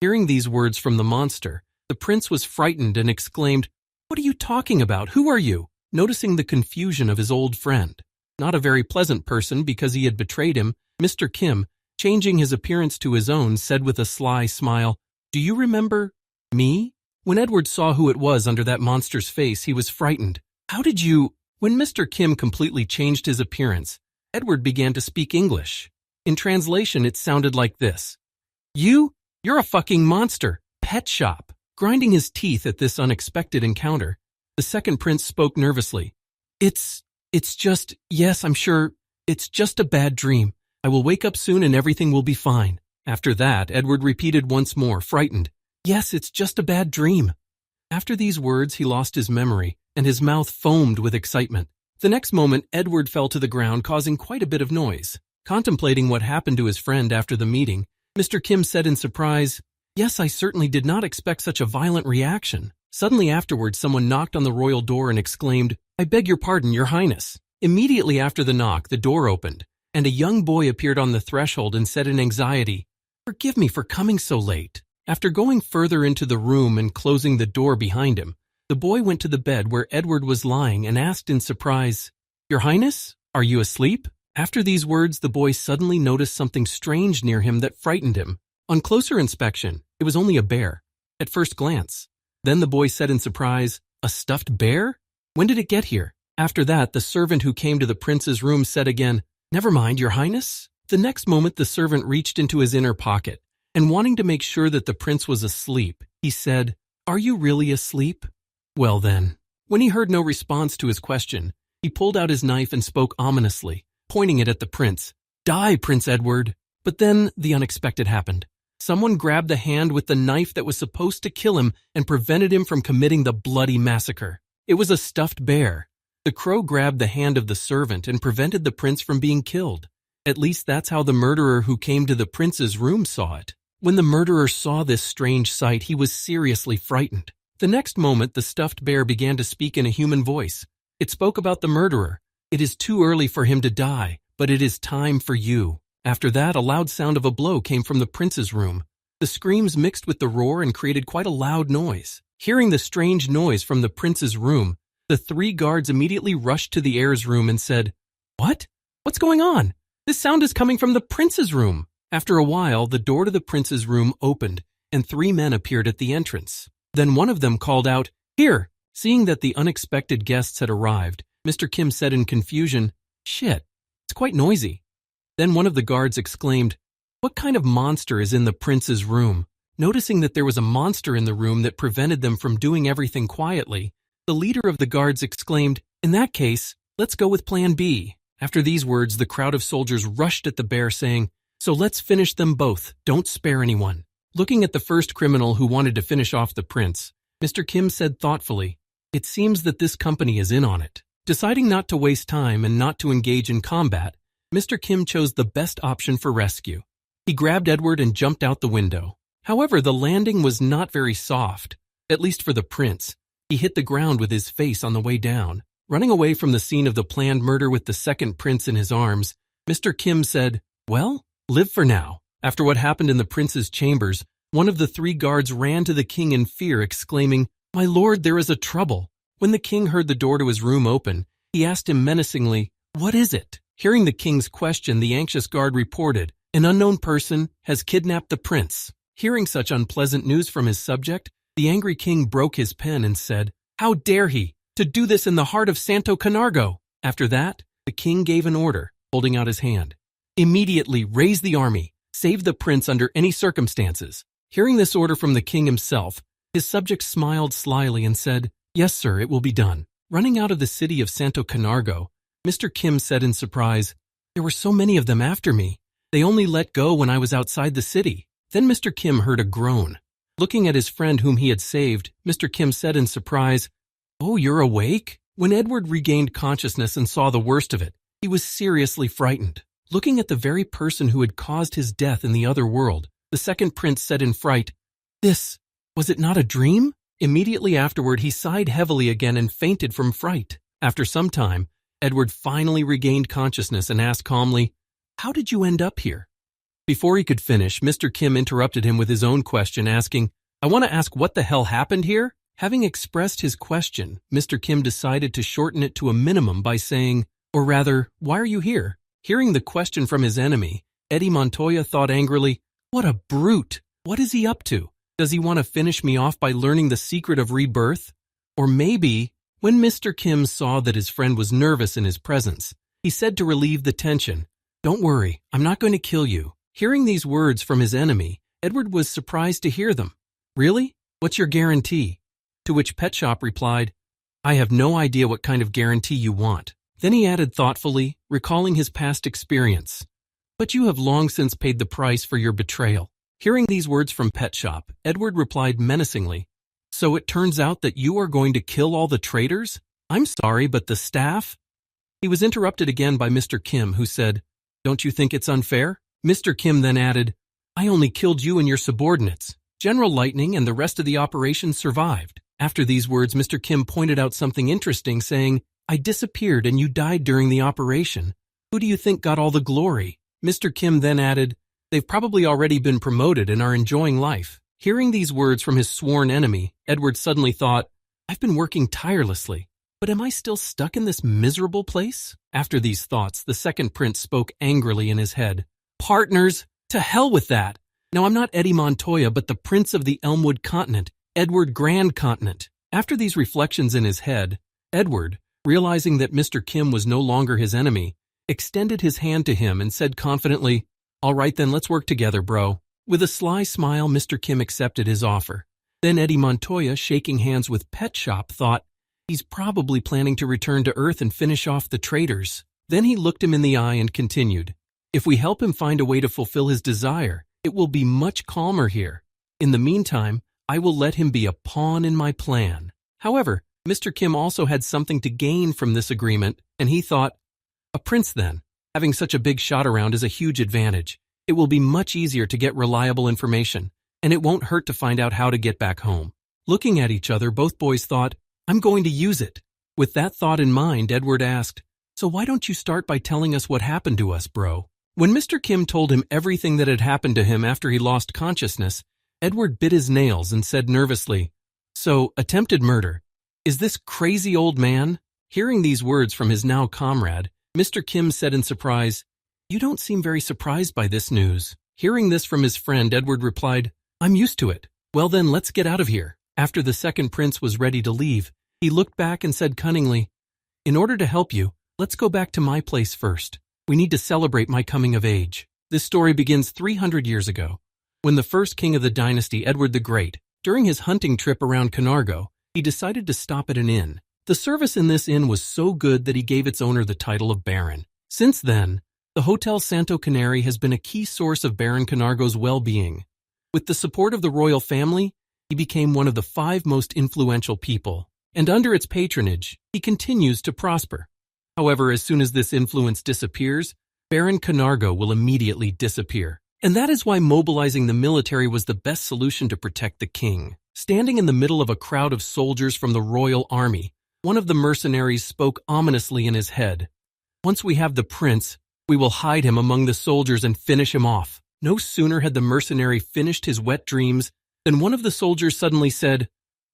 Hearing these words from the monster, the prince was frightened and exclaimed, "What are you talking about? Who are you?" Noticing the confusion of his old friend. Not a very pleasant person because he had betrayed him, Mr. Kim, changing his appearance to his own, said with a sly smile, "Do you remember me?" When Edward saw who it was under that monster's face, he was frightened. "How did you—" When Mr. Kim completely changed his appearance, Edward began to speak English. In translation, it sounded like this. You're a fucking monster. Pet shop." Grinding his teeth at this unexpected encounter, the second prince spoke nervously. It's just, yes, I'm sure, it's just a bad dream. I will wake up soon and everything will be fine." After that, Edward repeated once more, frightened, "Yes, it's just a bad dream." After these words, he lost his memory, and his mouth foamed with excitement. The next moment, Edward fell to the ground, causing quite a bit of noise. Contemplating what happened to his friend after the meeting, Mr. Kim said in surprise, "Yes, I certainly did not expect such a violent reaction." Suddenly afterwards, someone knocked on the royal door and exclaimed, "I beg your pardon, Your Highness." Immediately after the knock, the door opened, and a young boy appeared on the threshold and said in anxiety, "Forgive me for coming so late." After going further into the room and closing the door behind him, the boy went to the bed where Edward was lying and asked in surprise, "Your Highness, are you asleep?" After these words, the boy suddenly noticed something strange near him that frightened him. On closer inspection, it was only a bear, at first glance. Then the boy said in surprise, "A stuffed bear? When did it get here?" After that, the servant who came to the prince's room said again, "Never mind, Your Highness." The next moment, the servant reached into his inner pocket, and wanting to make sure that the prince was asleep, he said, "Are you really asleep?" Well then, when he heard no response to his question, he pulled out his knife and spoke ominously, pointing it at the prince. "Die, Prince Edward!" But then the unexpected happened. Someone grabbed the hand with the knife that was supposed to kill him and prevented him from committing the bloody massacre. It was a stuffed bear. The crow grabbed the hand of the servant and prevented the prince from being killed. At least that's how the murderer who came to the prince's room saw it. When the murderer saw this strange sight, he was seriously frightened. The next moment, the stuffed bear began to speak in a human voice. It spoke about the murderer. "It is too early for him to die, but it is time for you." After that, a loud sound of a blow came from the prince's room. The screams mixed with the roar and created quite a loud noise. Hearing the strange noise from the prince's room, the 3 guards immediately rushed to the heir's room and said, "What? What's going on? This sound is coming from the prince's room." After a while, the door to the prince's room opened, and 3 men appeared at the entrance. Then one of them called out, "Here!" Seeing that the unexpected guests had arrived, Mr. Kim said in confusion, "Shit, it's quite noisy." Then one of the guards exclaimed, "What kind of monster is in the prince's room?" Noticing that there was a monster in the room that prevented them from doing everything quietly, the leader of the guards exclaimed, "In that case, let's go with plan B." After these words, the crowd of soldiers rushed at the bear saying, "So let's finish them both, don't spare anyone." Looking at the first criminal who wanted to finish off the prince, Mr. Kim said thoughtfully, "It seems that this company is in on it." Deciding not to waste time and not to engage in combat, Mr. Kim chose the best option for rescue. He grabbed Edward and jumped out the window. However, the landing was not very soft, at least for the prince. He hit the ground with his face on the way down. Running away from the scene of the planned murder with the second prince in his arms, Mr. Kim said, "Well, live for now." After what happened in the prince's chambers, one of the 3 guards ran to the king in fear, exclaiming, "My lord, there is a trouble." When the king heard the door to his room open, he asked him menacingly, "What is it?" Hearing the king's question, the anxious guard reported, "An unknown person has kidnapped the prince." Hearing such unpleasant news from his subject, the angry king broke his pen and said, "How dare he, to do this in the heart of Santo Camargo?" After that, the king gave an order, holding out his hand. "Immediately raise the army, save the prince under any circumstances." Hearing this order from the king himself, his subject smiled slyly and said, "Yes, sir, it will be done." Running out of the city of Santo Camargo, Mr. Kim said in surprise, "There were so many of them after me. They only let go when I was outside the city." Then Mr. Kim heard a groan. Looking at his friend whom he had saved, Mr. Kim said in surprise, "Oh, you're awake?" When Edward regained consciousness and saw the worst of it, he was seriously frightened. Looking at the very person who had caused his death in the other world, the second prince said in fright, Was it not a dream?" Immediately afterward, he sighed heavily again and fainted from fright. After some time, Edward finally regained consciousness and asked calmly, "How did you end up here?" Before he could finish, Mr. Kim interrupted him with his own question, asking, "I want to ask what the hell happened here?" Having expressed his question, Mr. Kim decided to shorten it to a minimum by saying, "Or rather, why are you here?" Hearing the question from his enemy, Eddie Montoya thought angrily, "What a brute! What is he up to? Does he want to finish me off by learning the secret of rebirth? Or maybe..." When Mr. Kim saw that his friend was nervous in his presence, he said to relieve the tension, "Don't worry, I'm not going to kill you." Hearing these words from his enemy, Edward was surprised to hear them. "Really? What's your guarantee?" To which Pet Shop replied, "I have no idea what kind of guarantee you want." Then he added thoughtfully, recalling his past experience, "But you have long since paid the price for your betrayal." Hearing these words from Pet Shop, Edward replied menacingly, "So it turns out that you are going to kill all the traitors? I'm sorry, but the staff?" He was interrupted again by Mr. Kim, who said, Don't you think it's unfair? Mr. Kim then added, I only killed you and your subordinates. General Lightning and the rest of the operation survived. After these words, Mr. Kim pointed out something interesting, saying, I disappeared and you died during the operation. Who do you think got all the glory? Mr. Kim then added, they've probably already been promoted and are enjoying life. Hearing these words from his sworn enemy, Edward suddenly thought, I've been working tirelessly, but am I still stuck in this miserable place? After these thoughts, the second prince spoke angrily in his head. Partners, to hell with that. Now I'm not Eddie Montoya, but the Prince of the Elmwood Continent, Edward Grand Continent. After these reflections in his head, Edward, realizing that Mr. Kim was no longer his enemy, extended his hand to him and said confidently, All right then, let's work together, bro. With a sly smile, Mr. Kim accepted his offer. Then Eddie Montoya, shaking hands with Pet Shop, thought, he's probably planning to return to Earth and finish off the traitors. Then he looked him in the eye and continued, if we help him find a way to fulfill his desire, it will be much calmer here. In the meantime, I will let him be a pawn in my plan. However, Mr. Kim also had something to gain from this agreement, and he thought, a prince then, having such a big shot around is a huge advantage. It will be much easier to get reliable information, and it won't hurt to find out how to get back home. Looking at each other, both boys thought, I'm going to use it. With that thought in mind, Edward asked, so why don't you start by telling us what happened to us, bro? When Mr. Kim told him everything that had happened to him after he lost consciousness, Edward bit his nails and said nervously, so, attempted murder. Is this crazy old man? Hearing these words from his now comrade, Mr. Kim said in surprise, you don't seem very surprised by this news. Hearing this from his friend, Edward replied, I'm used to it. Well then, let's get out of here. After the second prince was ready to leave, he looked back and said cunningly, in order to help you, let's go back to my place first. We need to celebrate my coming of age. This story begins 300 years ago, when the first king of the dynasty, Edward the Great, during his hunting trip around Caernarvon, he decided to stop at an inn. The service in this inn was so good that he gave its owner the title of Baron. Since then, the Hotel Santo Canary has been a key source of Baron Caernarvon's well-being. With the support of the royal family, he became one of the 5 most influential people, and under its patronage, he continues to prosper. However, as soon as this influence disappears, Baron Caernarvon will immediately disappear. And that is why mobilizing the military was the best solution to protect the king. Standing in the middle of a crowd of soldiers from the royal army, one of the mercenaries spoke ominously in his head. Once we have the prince, we will hide him among the soldiers and finish him off. No sooner had the mercenary finished his wet dreams than one of the soldiers suddenly said,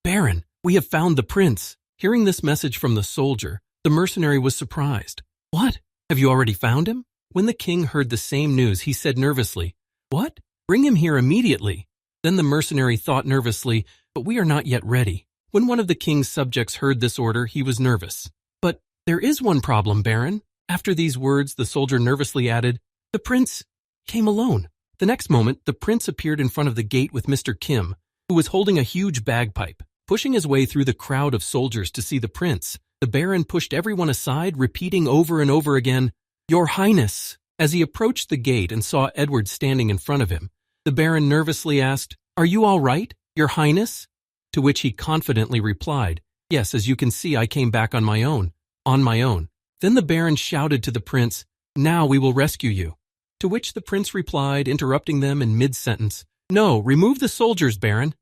Baron, we have found the prince. Hearing this message from the soldier, the mercenary was surprised. What? Have you already found him? When the king heard the same news, he said nervously, What? Bring him here immediately. Then the mercenary thought nervously, But we are not yet ready. When one of the king's subjects heard this order, he was nervous. But there is one problem, Baron. After these words, the soldier nervously added, The prince came alone. The next moment, the prince appeared in front of the gate with Mr. Kim, who was holding a huge bagpipe. Pushing his way through the crowd of soldiers to see the prince, the Baron pushed everyone aside, repeating over and over again, Your Highness. As he approached the gate and saw Edward standing in front of him, the Baron nervously asked, Are you all right, Your Highness? To which he confidently replied, Yes, as you can see, I came back on my own. On my own. Then the Baron shouted to the prince, Now we will rescue you. To which the prince replied, interrupting them in mid-sentence, No, remove the soldiers, Baron.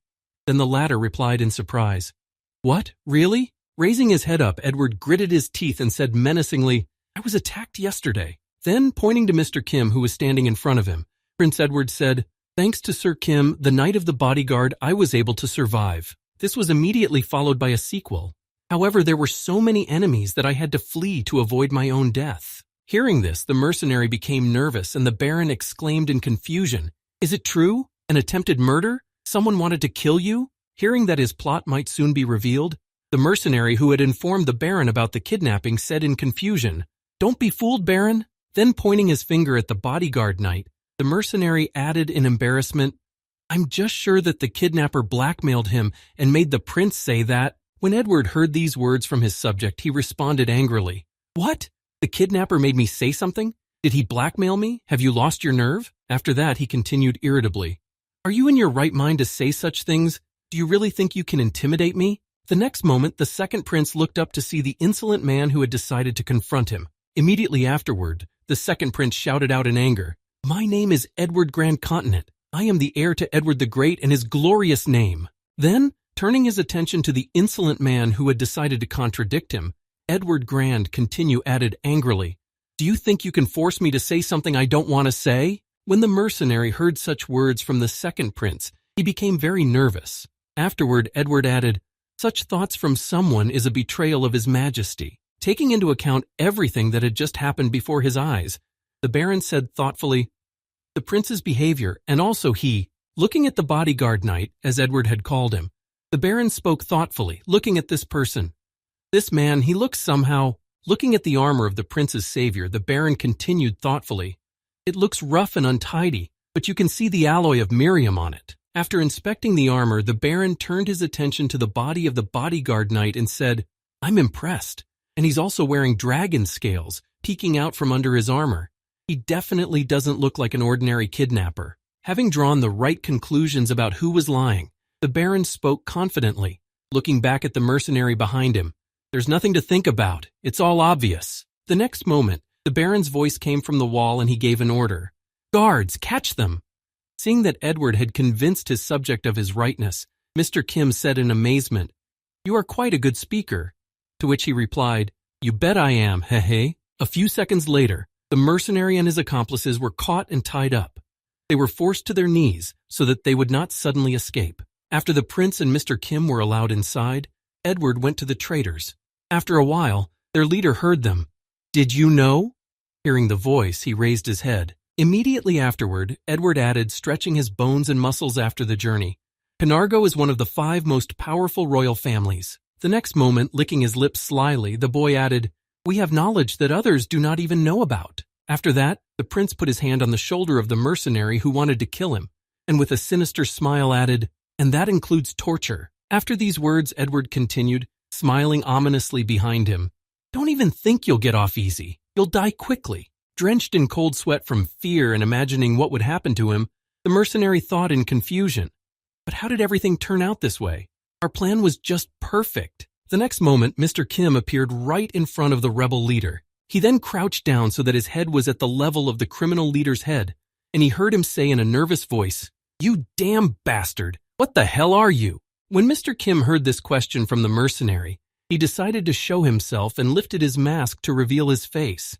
Then the latter replied in surprise, What, really? Raising his head up, Edward gritted his teeth and said menacingly, I was attacked yesterday. Then, pointing to Mr. Kim, who was standing in front of him, Prince Edward said, Thanks to Sir Kim, the knight of the bodyguard, I was able to survive. This was immediately followed by a sequel. However, there were so many enemies that I had to flee to avoid my own death. Hearing this, the mercenary became nervous and the Baron exclaimed in confusion, Is it true? An attempted murder? Someone wanted to kill you? Hearing that his plot might soon be revealed, the mercenary who had informed the Baron about the kidnapping said in confusion, Don't be fooled, Baron. Then pointing his finger at the bodyguard knight, the mercenary added in embarrassment, I'm just sure that the kidnapper blackmailed him and made the prince say that. When Edward heard these words from his subject, he responded angrily, What? The kidnapper made me say something? Did he blackmail me? Have you lost your nerve? After that, he continued irritably, Are you in your right mind to say such things? Do you really think you can intimidate me? The next moment, the second prince looked up to see the insolent man who had decided to confront him. Immediately afterward, The second prince shouted out in anger, "My name is Edward Grand Continent. I am the heir to Edward the Great and his glorious name." Then, turning his attention to the insolent man who had decided to contradict him, Edward Grand added angrily, "Do you think you can force me to say something I don't want to say?" When the mercenary heard such words from the second prince, he became very nervous. Afterward, Edward added, "Such thoughts from someone is a betrayal of his majesty." Taking into account everything that had just happened before his eyes, the baron said thoughtfully, "The prince's behavior, and also he," looking at the bodyguard knight, as Edward had called him. The baron spoke thoughtfully, looking at this person. "This man, he looks somehow—" Looking at the armor of the prince's savior, the baron continued thoughtfully, "It looks rough and untidy, but you can see the alloy of Miriam on it." After inspecting the armor, the baron turned his attention to the body of the bodyguard knight and said, "I'm impressed. And he's also wearing dragon scales, peeking out from under his armor. He definitely doesn't look like an ordinary kidnapper." Having drawn the right conclusions about who was lying, the baron spoke confidently, looking back at the mercenary behind him. "There's nothing to think about. It's all obvious." The next moment, the baron's voice came from the wall and he gave an order. "Guards, catch them!" Seeing that Edward had convinced his subject of his rightness, Mr. Kim said in amazement, "You are quite a good speaker." To which he replied, "You bet I am, heh. A few seconds later, the mercenary and his accomplices were caught and tied up. They were forced to their knees so that they would not suddenly escape. After the prince and Mr. Kim were allowed inside, Edward went to the traitors. After a while, their leader heard them. "Did you know?" Hearing the voice, he raised his head. Immediately afterward, Edward added, stretching his bones and muscles after the journey, "Penargo is one of the 5 most powerful royal families." The next moment, licking his lips slyly, the boy added, "We have knowledge that others do not even know about." After that, the prince put his hand on the shoulder of the mercenary who wanted to kill him, and with a sinister smile added, "And that includes torture." After these words, Edward continued, smiling ominously behind him, "Don't even think you'll get off easy. You'll die quickly." Drenched in cold sweat from fear and imagining what would happen to him, the mercenary thought in confusion, "But how did everything turn out this way? Our plan was just perfect." The next moment, Mr. Kim appeared right in front of the rebel leader. He then crouched down so that his head was at the level of the criminal leader's head, and he heard him say in a nervous voice, "You damn bastard, what the hell are you?" When Mr. Kim heard this question from the mercenary, he decided to show himself and lifted his mask to reveal his face.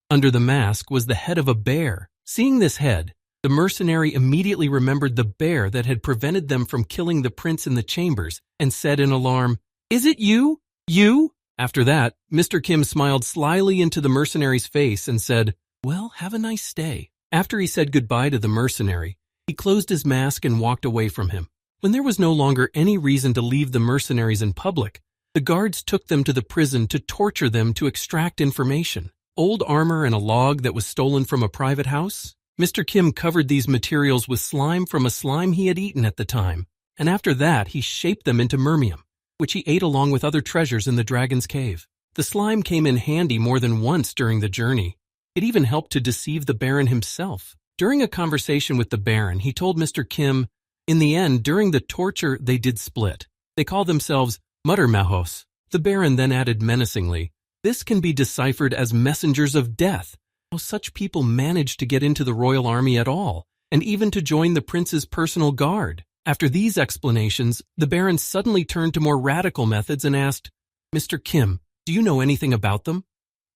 Under the mask was the head of a bear. Seeing this head, the mercenary immediately remembered the bear that had prevented them from killing the prince in the chambers and said in alarm, "Is it you? You?" After that, Mr. Kim smiled slyly into the mercenary's face and said, "Well, have a nice stay." After he said goodbye to the mercenary, he closed his mask and walked away from him. When there was no longer any reason to leave the mercenaries in public, the guards took them to the prison to torture them to extract information. Old armor and a log that was stolen from a private house? Mr. Kim covered these materials with slime from a slime he had eaten at the time, and after that he shaped them into mermium, which he ate along with other treasures in the dragon's cave. The slime came in handy more than once during the journey. It even helped to deceive the baron himself. During a conversation with the baron, he told Mr. Kim, in the end, during the torture, they did split. They call themselves Muttermahos. The baron then added menacingly, "This can be deciphered as messengers of death." How such people managed to get into the royal army at all, and even to join the prince's personal guard. After these explanations, the baron suddenly turned to more radical methods and asked, "Mr. Kim, do you know anything about them?"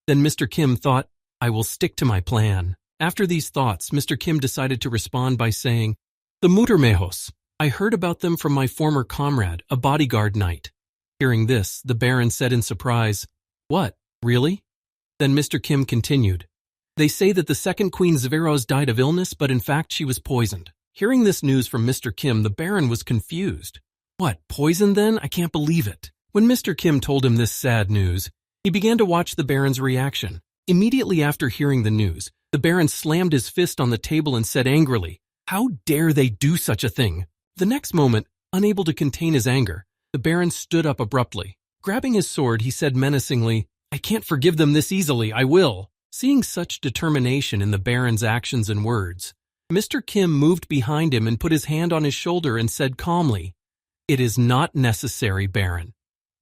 Then Mr. Kim thought, "I will stick to my plan." After these thoughts, Mr. Kim decided to respond by saying, "The Muttermahos. I heard about them from my former comrade, a bodyguard knight." Hearing this, the baron said in surprise, "What, really?" Then Mr. Kim continued, "They say that the second Queen Zveros died of illness, but in fact she was poisoned." Hearing this news from Mr. Kim, the baron was confused. "What, poisoned then? I can't believe it." When Mr. Kim told him this sad news, he began to watch the baron's reaction. Immediately after hearing the news, the baron slammed his fist on the table and said angrily, "How dare they do such a thing?" The next moment, unable to contain his anger, the baron stood up abruptly. Grabbing his sword, he said menacingly, "I can't forgive them this easily, I will." Seeing such determination in the baron's actions and words, Mr. Kim moved behind him and put his hand on his shoulder and said calmly, "It is not necessary, Baron."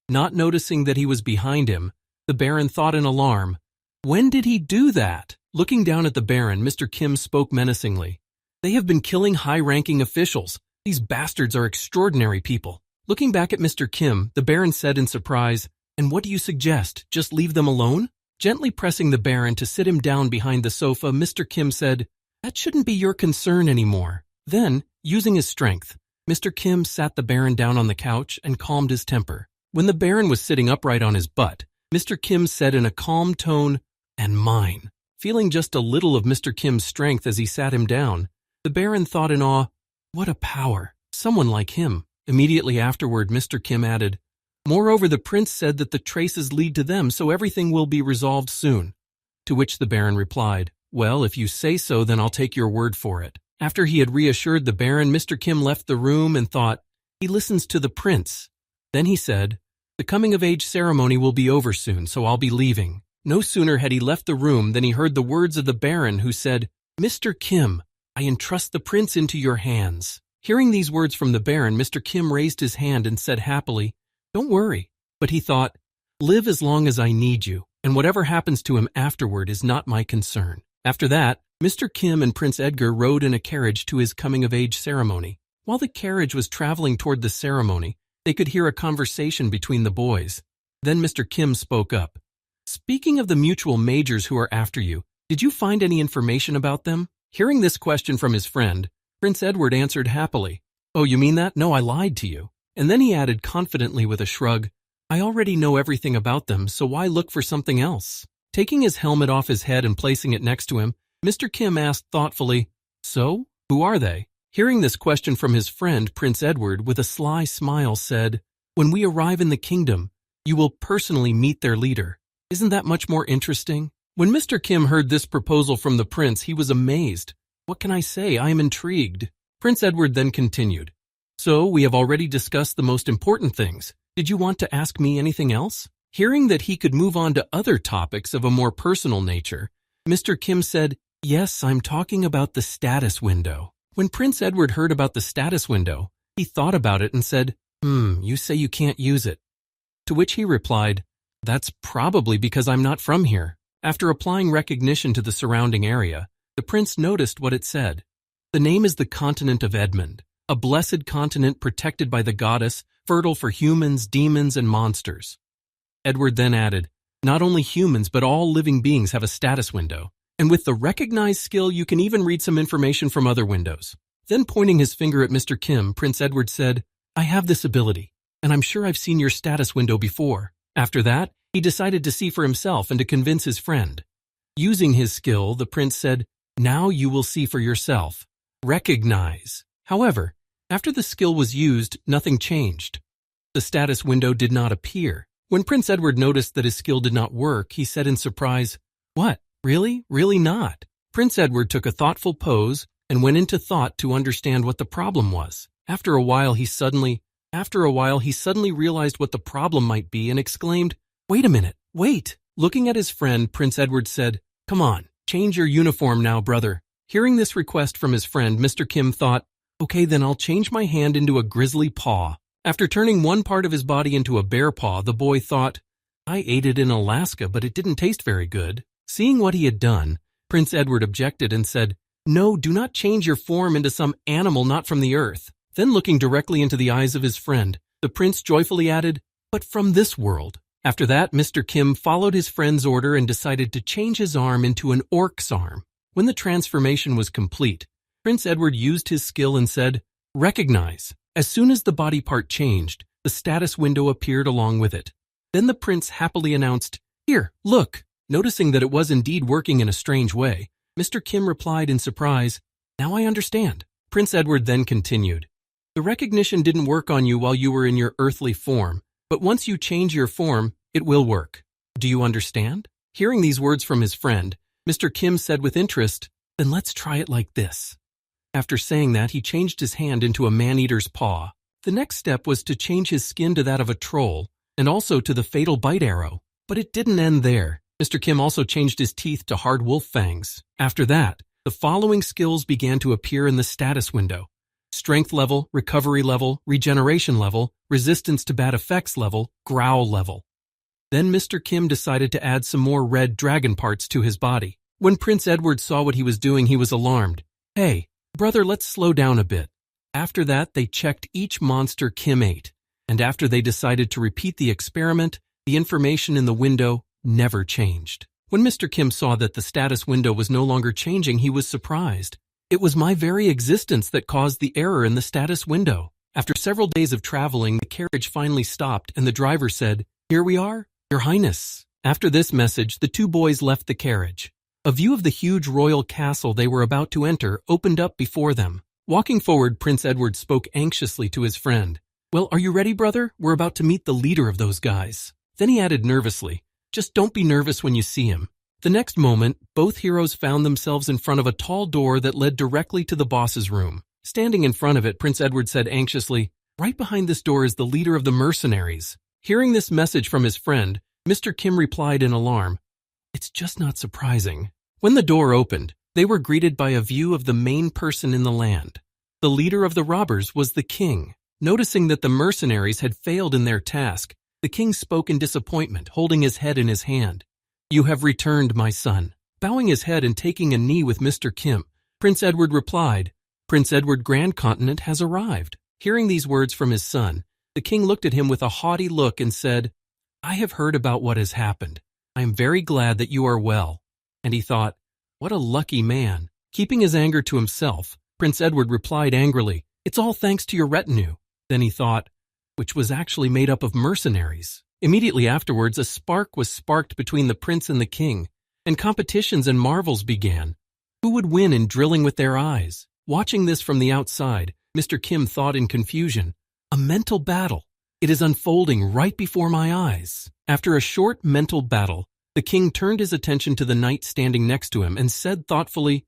Not noticing that he was behind him, the baron thought in alarm, "When did he do that?" Looking down at the Baron, Mr. Kim spoke menacingly. They have been killing high-ranking officials. These bastards are extraordinary people. Looking back at Mr. Kim, the Baron said in surprise, "And what do you suggest? Just leave them alone?" Gently pressing the Baron to sit him down behind the sofa, Mr. Kim said, "That shouldn't be your concern anymore." Then, using his strength, Mr. Kim sat the Baron down on the couch and calmed his temper. When the Baron was sitting upright on his butt, Mr. Kim said in a calm tone, "And mine." Feeling just a little of Mr. Kim's strength as he sat him down, the Baron thought in awe, "What a power! Someone like him." Immediately afterward, Mr. Kim added, "Moreover, the prince said that the traces lead to them, so everything will be resolved soon." To which the Baron replied, "Well, if you say so, then I'll take your word for it." After he had reassured the Baron, Mr. Kim left the room and thought, "He listens to the prince." Then he said, "The coming-of-age ceremony will be over soon, so I'll be leaving." No sooner had he left the room than he heard the words of the Baron, who said, "Mr. Kim, I entrust the prince into your hands." Hearing these words from the Baron, Mr. Kim raised his hand and said happily, "Don't worry." But he thought, "Live as long as I need you, and whatever happens to him afterward is not my concern." After that, Mr. Kim and Prince Edgar rode in a carriage to his coming-of-age ceremony. While the carriage was traveling toward the ceremony, they could hear a conversation between the boys. Then Mr. Kim spoke up. "Speaking of the mutual majors who are after you, did you find any information about them?" Hearing this question from his friend, Prince Edward answered happily, "Oh, you mean that? No, I lied to you." And then he added confidently with a shrug, "I already know everything about them, so why look for something else?" Taking his helmet off his head and placing it next to him, Mr. Kim asked thoughtfully, "So, who are they?" Hearing this question from his friend, Prince Edward, with a sly smile said, "When we arrive in the kingdom, you will personally meet their leader. Isn't that much more interesting?" When Mr. Kim heard this proposal from the prince, he was amazed. "What can I say? I am intrigued." Prince Edward then continued, "So, we have already discussed the most important things. Did you want to ask me anything else?" Hearing that he could move on to other topics of a more personal nature, Mr. Kim said, "Yes, I'm talking about the status window." When Prince Edward heard about the status window, he thought about it and said, You say you can't use it." To which he replied, "That's probably because I'm not from here." After applying recognition to the surrounding area, the prince noticed what it said. The name is the continent of Edmund, a blessed continent protected by the goddess, fertile for humans, demons, and monsters. Edward then added, "Not only humans, but all living beings have a status window. And with the recognized skill, you can even read some information from other windows." Then pointing his finger at Mr. Kim, Prince Edward said, "I have this ability, and I'm sure I've seen your status window before." After that, he decided to see for himself and to convince his friend. Using his skill, the prince said, "Now you will see for yourself. Recognize." However, after the skill was used, nothing changed. The status window did not appear. When Prince Edward noticed that his skill did not work, he said in surprise, "What? Really? Really not?" Prince Edward took a thoughtful pose and went into thought to understand what the problem was. After a while, he suddenly realized what the problem might be and exclaimed, "Wait a minute, wait." Looking at his friend, Prince Edward said, "Come on, change your uniform now, brother." Hearing this request from his friend, Mr. Kim thought, "Okay, then I'll change my hand into a grizzly paw." After turning one part of his body into a bear paw, the boy thought, "I ate it in Alaska, but it didn't taste very good." Seeing what he had done, Prince Edward objected and said, "No, do not change your form into some animal not from the earth." Then looking directly into the eyes of his friend, the prince joyfully added, "But from this world." After that, Mr. Kim followed his friend's order and decided to change his arm into an orc's arm. When the transformation was complete, Prince Edward used his skill and said, "Recognize." As soon as the body part changed, the status window appeared along with it. Then the prince happily announced, "Here, look." Noticing that it was indeed working in a strange way, Mr. Kim replied in surprise, "Now I understand." Prince Edward then continued, "The recognition didn't work on you while you were in your earthly form, but once you change your form, it will work. Do you understand?" Hearing these words from his friend, Mr. Kim said with interest, "Then let's try it like this." After saying that, he changed his hand into a man-eater's paw. The next step was to change his skin to that of a troll, and also to the fatal bite arrow. But it didn't end there. Mr. Kim also changed his teeth to hard wolf fangs. After that, the following skills began to appear in the status window: strength level, recovery level, regeneration level, resistance to bad effects level, growl level. Then Mr. Kim decided to add some more red dragon parts to his body. When Prince Edward saw what he was doing, he was alarmed. "Hey, brother, let's slow down a bit." After that, they checked each monster Kim ate, and after they decided to repeat the experiment, the information in the window never changed. When Mr. Kim saw that the status window was no longer changing, he was surprised. "It was my very existence that caused the error in the status window." After several days of traveling, the carriage finally stopped and the driver said, "Here we are, Your Highness." After this message, the two boys left the carriage. A view of the huge royal castle they were about to enter opened up before them. Walking forward, Prince Edward spoke anxiously to his friend. "Well, are you ready, brother? We're about to meet the leader of those guys." Then he added nervously, "Just don't be nervous when you see him." The next moment, both heroes found themselves in front of a tall door that led directly to the boss's room. Standing in front of it, Prince Edward said anxiously, "Right behind this door is the leader of the mercenaries." Hearing this message from his friend, Mr. Kim replied in alarm, "It's just not surprising." When the door opened, they were greeted by a view of the main person in the land. The leader of the robbers was the king. Noticing that the mercenaries had failed in their task, the king spoke in disappointment, holding his head in his hand. "You have returned, my son." Bowing his head and taking a knee with Mr. Kim, Prince Edward replied, "Prince Edward Grand Continent has arrived." Hearing these words from his son, the king looked at him with a haughty look and said, "I have heard about what has happened. I am very glad that you are well." And he thought, what a lucky man. Keeping his anger to himself, Prince Edward replied angrily, "It's all thanks to your retinue." Then he thought, which was actually made up of mercenaries. Immediately afterwards, a spark was sparked between the prince and the king, and competitions and marvels began. Who would win in drilling with their eyes? Watching this from the outside, Mr. Kim thought in confusion, "A mental battle. It is unfolding right before my eyes." After a short mental battle, the king turned his attention to the knight standing next to him and said thoughtfully,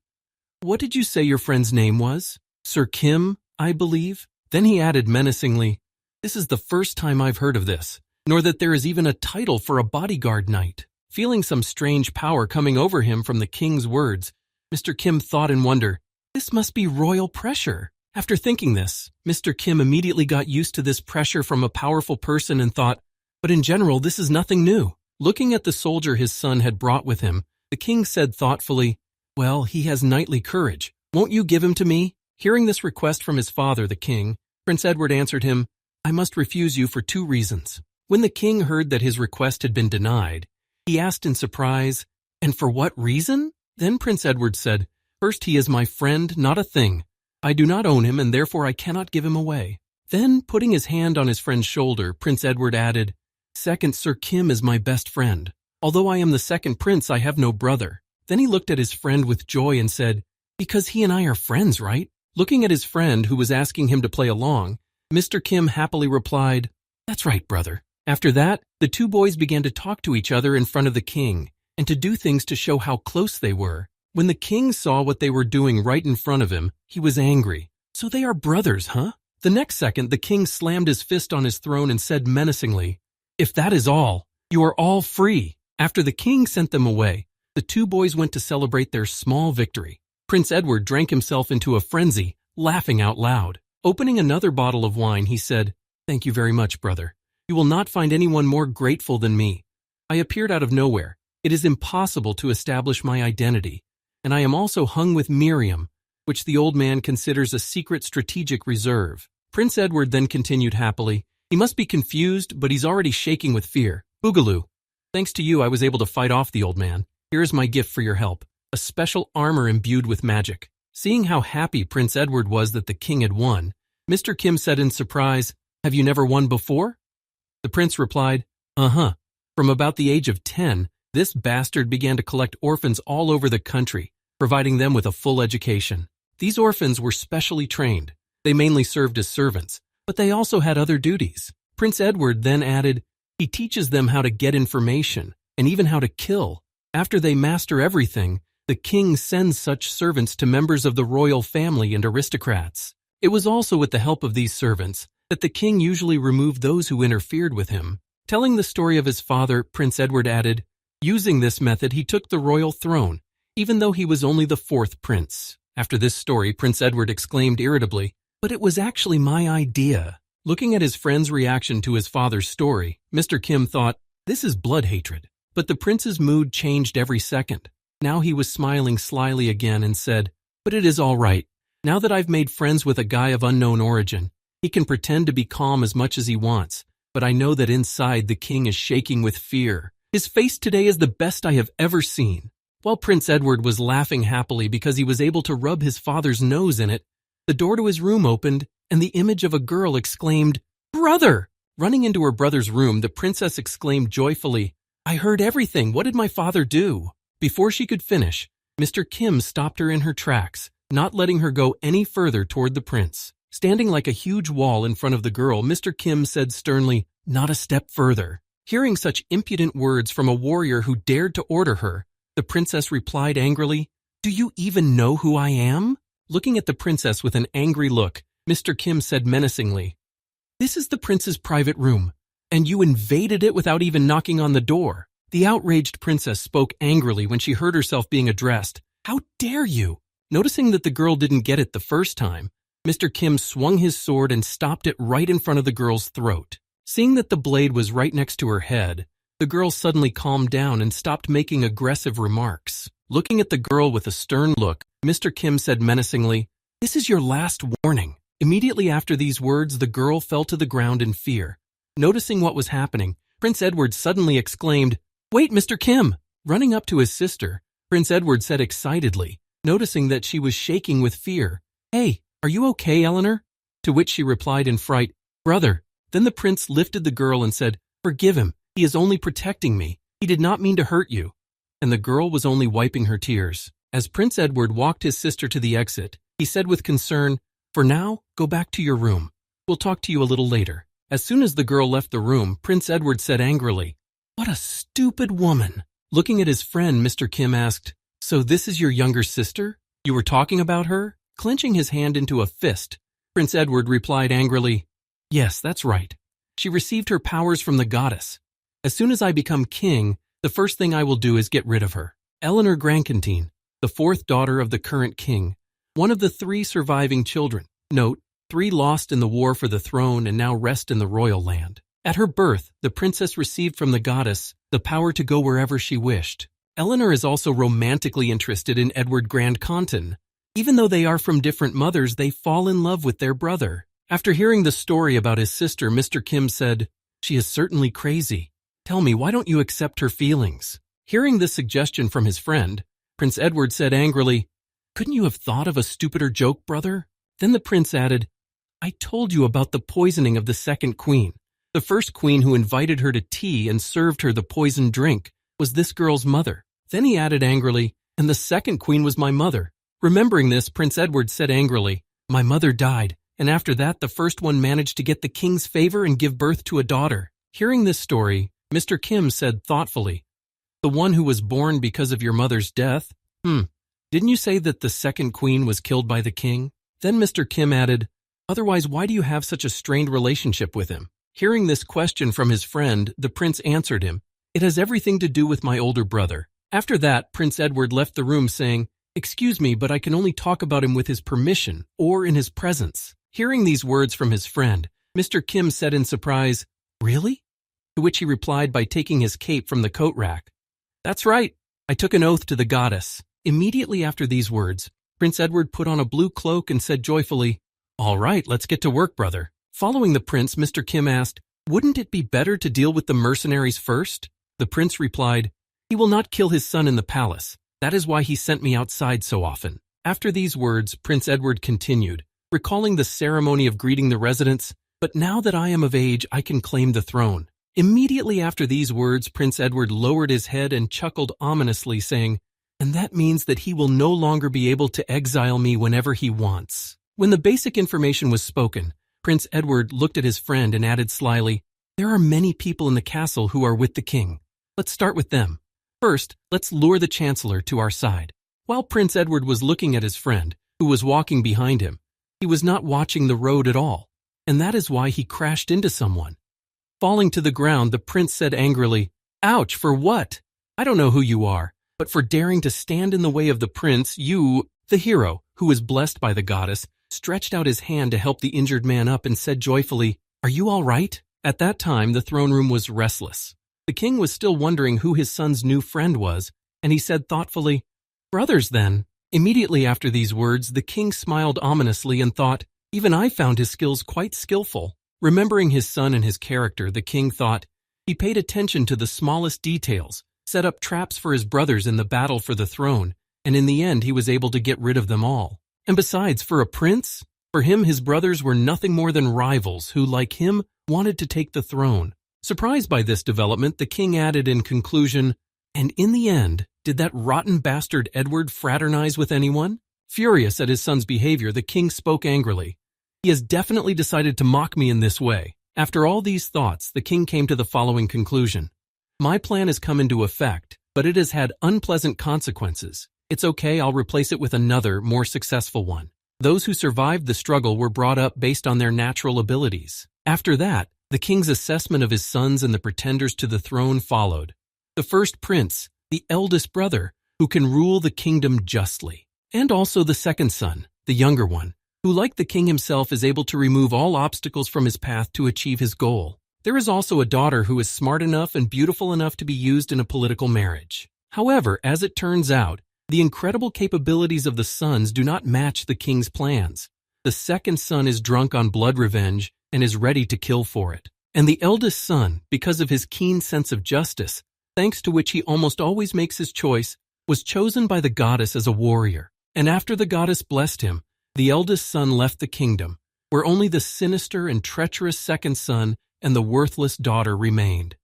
"What did you say your friend's name was? Sir Kim, I believe?" Then he added menacingly, "This is the first time I've heard of this, nor that there is even a title for a bodyguard knight." Feeling some strange power coming over him from the king's words, Mr. Kim thought in wonder, "This must be royal pressure." After thinking this, Mr. Kim immediately got used to this pressure from a powerful person and thought, but in general, this is nothing new. Looking at the soldier his son had brought with him, the king said thoughtfully, "Well, he has knightly courage. Won't you give him to me?" Hearing this request from his father, the king, Prince Edward answered him, "I must refuse you for 2 reasons. When the king heard that his request had been denied, he asked in surprise, "And for what reason?" Then Prince Edward said, "First, he is my friend, not a thing. I do not own him, and therefore I cannot give him away." Then, putting his hand on his friend's shoulder, Prince Edward added, "Second, Sir Kim is my best friend. Although I am the second prince, I have no brother." Then he looked at his friend with joy and said, "Because he and I are friends, right?" Looking at his friend, who was asking him to play along, Mr. Kim happily replied, "That's right, brother." After that, the two boys began to talk to each other in front of the king, and to do things to show how close they were. When the king saw what they were doing right in front of him, he was angry. "So they are brothers, huh?" The next second, the king slammed his fist on his throne and said menacingly, "If that is all, you are all free." After the king sent them away, the two boys went to celebrate their small victory. Prince Edward drank himself into a frenzy, laughing out loud. Opening another bottle of wine, he said, "Thank you very much, brother. You will not find anyone more grateful than me. I appeared out of nowhere. It is impossible to establish my identity, and I am also hung with Miriam, which the old man considers a secret strategic reserve." Prince Edward then continued happily, "He must be confused, but he's already shaking with fear. Boogaloo. Thanks to you, I was able to fight off the old man. Here is my gift for your help, a special armor imbued with magic." Seeing how happy Prince Edward was that the king had won, Mr. Kim said in surprise, "Have you never won before?" The prince replied, "Uh-huh. From about the age of 10, this bastard began to collect orphans all over the country, providing them with a full education. These orphans were specially trained. They mainly served as servants, but they also had other duties." Prince Edward then added, "He teaches them how to get information, and even how to kill. After they master everything, the king sends such servants to members of the royal family and aristocrats. It was also with the help of these servants that the king usually removed those who interfered with him." Telling the story of his father, Prince Edward added, "Using this method, he took the royal throne, even though he was only the 4th prince." After this story, Prince Edward exclaimed irritably, "But it was actually my idea." Looking at his friend's reaction to his father's story, Mr. Kim thought, this is blood hatred. But the prince's mood changed every second. Now he was smiling slyly again and said, "But it is all right. Now that I've made friends with a guy of unknown origin, he can pretend to be calm as much as he wants, but I know that inside the king is shaking with fear. His face today is the best I have ever seen." While Prince Edward was laughing happily because he was able to rub his father's nose in it, the door to his room opened, and the image of a girl exclaimed, "Brother!" Running into her brother's room, the princess exclaimed joyfully, "I heard everything. What did my father do?" Before she could finish, Mr. Kim stopped her in her tracks, not letting her go any further toward the prince. Standing like a huge wall in front of the girl, Mr. Kim said sternly, "Not a step further." Hearing such impudent words from a warrior who dared to order her, the princess replied angrily, "Do you even know who I am?" Looking at the princess with an angry look, Mr. Kim said menacingly, "This is the prince's private room, and you invaded it without even knocking on the door." The outraged princess spoke angrily when she heard herself being addressed. "How dare you?" Noticing that the girl didn't get it the first time, Mr. Kim swung his sword and stopped it right in front of the girl's throat. Seeing that the blade was right next to her head, the girl suddenly calmed down and stopped making aggressive remarks. Looking at the girl with a stern look, Mr. Kim said menacingly, "This is your last warning." Immediately after these words, the girl fell to the ground in fear. Noticing what was happening, Prince Edward suddenly exclaimed, "Wait, Mr. Kim!" Running up to his sister, Prince Edward said excitedly, noticing that she was shaking with fear, "Hey, are you okay, Eleanor?" To which she replied in fright, "Brother." Then the prince lifted the girl and said, "Forgive him. He is only protecting me. He did not mean to hurt you." And the girl was only wiping her tears. As Prince Edward walked his sister to the exit, he said with concern, "For now, go back to your room. We'll talk to you a little later." As soon as the girl left the room, Prince Edward said angrily, "What a stupid woman." Looking at his friend, Mr. Kim asked, "So this is your younger sister? You were talking about her?" Clenching his hand into a fist, Prince Edward replied angrily, "Yes, that's right. She received her powers from the goddess. As soon as I become king, the first thing I will do is get rid of her." Eleanor Grankentine, the fourth daughter of the current king, one of the 3 surviving children. Note, 3 lost in the war for the throne and now rest in the royal land. At her birth, the princess received from the goddess the power to go wherever she wished. Eleanor is also romantically interested in Edward Grandcontin. Even though they are from different mothers, they fall in love with their brother. After hearing the story about his sister, Mr. Kim said, "She is certainly crazy. Tell me, why don't you accept her feelings?" Hearing this suggestion from his friend, Prince Edward said angrily, "Couldn't you have thought of a stupider joke, brother?" Then the prince added, "I told you about the poisoning of the second queen. The first queen who invited her to tea and served her the poisoned drink was this girl's mother." Then he added angrily, "And the second queen was my mother." Remembering this, Prince Edward said angrily, "My mother died, and after that the first one managed to get the king's favor and give birth to a daughter." Hearing this story, Mr. Kim said thoughtfully, "The one who was born because of your mother's death? Didn't you say that the second queen was killed by the king?" Then Mr. Kim added, "Otherwise, why do you have such a strained relationship with him?" Hearing this question from his friend, the prince answered him, "It has everything to do with my older brother." After that, Prince Edward left the room saying, "Excuse me, but I can only talk about him with his permission or in his presence." Hearing these words from his friend, Mr. Kim said in surprise, "Really?" To which he replied by taking his cape from the coat rack, "That's right. I took an oath to the goddess." Immediately after these words, Prince Edward put on a blue cloak and said joyfully, "All right, let's get to work, brother." Following the prince, Mr. Kim asked, "Wouldn't it be better to deal with the mercenaries first?" The prince replied, "He will not kill his son in the palace. That is why he sent me outside so often." After these words, Prince Edward continued, recalling the ceremony of greeting the residents, "But now that I am of age, I can claim the throne." Immediately after these words, Prince Edward lowered his head and chuckled ominously, saying, "And that means that he will no longer be able to exile me whenever he wants." When the basic information was spoken, Prince Edward looked at his friend and added slyly, "There are many people in the castle who are with the king. Let's start with them. First, let's lure the chancellor to our side." While Prince Edward was looking at his friend, who was walking behind him, he was not watching the road at all, and that is why he crashed into someone. Falling to the ground, the prince said angrily, "Ouch, for what? I don't know who you are, but for daring to stand in the way of the prince, you..." The hero, who was blessed by the goddess, stretched out his hand to help the injured man up and said joyfully, "Are you all right?" At that time, the throne room was restless. The king was still wondering who his son's new friend was, and he said thoughtfully, Brothers, then. Immediately after these words, the king smiled ominously and thought, even I found his skills quite skillful. Remembering his son and his character, the king thought, he paid attention to the smallest details, set up traps for his brothers in the battle for the throne, and in the end he was able to get rid of them all. And besides, for a prince, for him his brothers were nothing more than rivals who, like him, wanted to take the throne. Surprised by this development, the king added in conclusion, and in the end, did that rotten bastard Edward fraternize with anyone? Furious at his son's behavior, the king spoke angrily. He has definitely decided to mock me in this way. After all these thoughts, the king came to the following conclusion. My plan has come into effect, but it has had unpleasant consequences. It's okay, I'll replace it with another, more successful one. Those who survived the struggle were brought up based on their natural abilities. After that, the king's assessment of his sons and the pretenders to the throne followed. The first prince, the eldest brother, who can rule the kingdom justly. And also the second son, the younger one, who, like the king himself, is able to remove all obstacles from his path to achieve his goal. There is also a daughter who is smart enough and beautiful enough to be used in a political marriage. However, as it turns out, the incredible capabilities of the sons do not match the king's plans. The second son is drunk on blood revenge and is ready to kill for it. And the eldest son, because of his keen sense of justice, thanks to which he almost always makes his choice, was chosen by the goddess as a warrior. And after the goddess blessed him, the eldest son left the kingdom, where only the sinister and treacherous second son and the worthless daughter remained.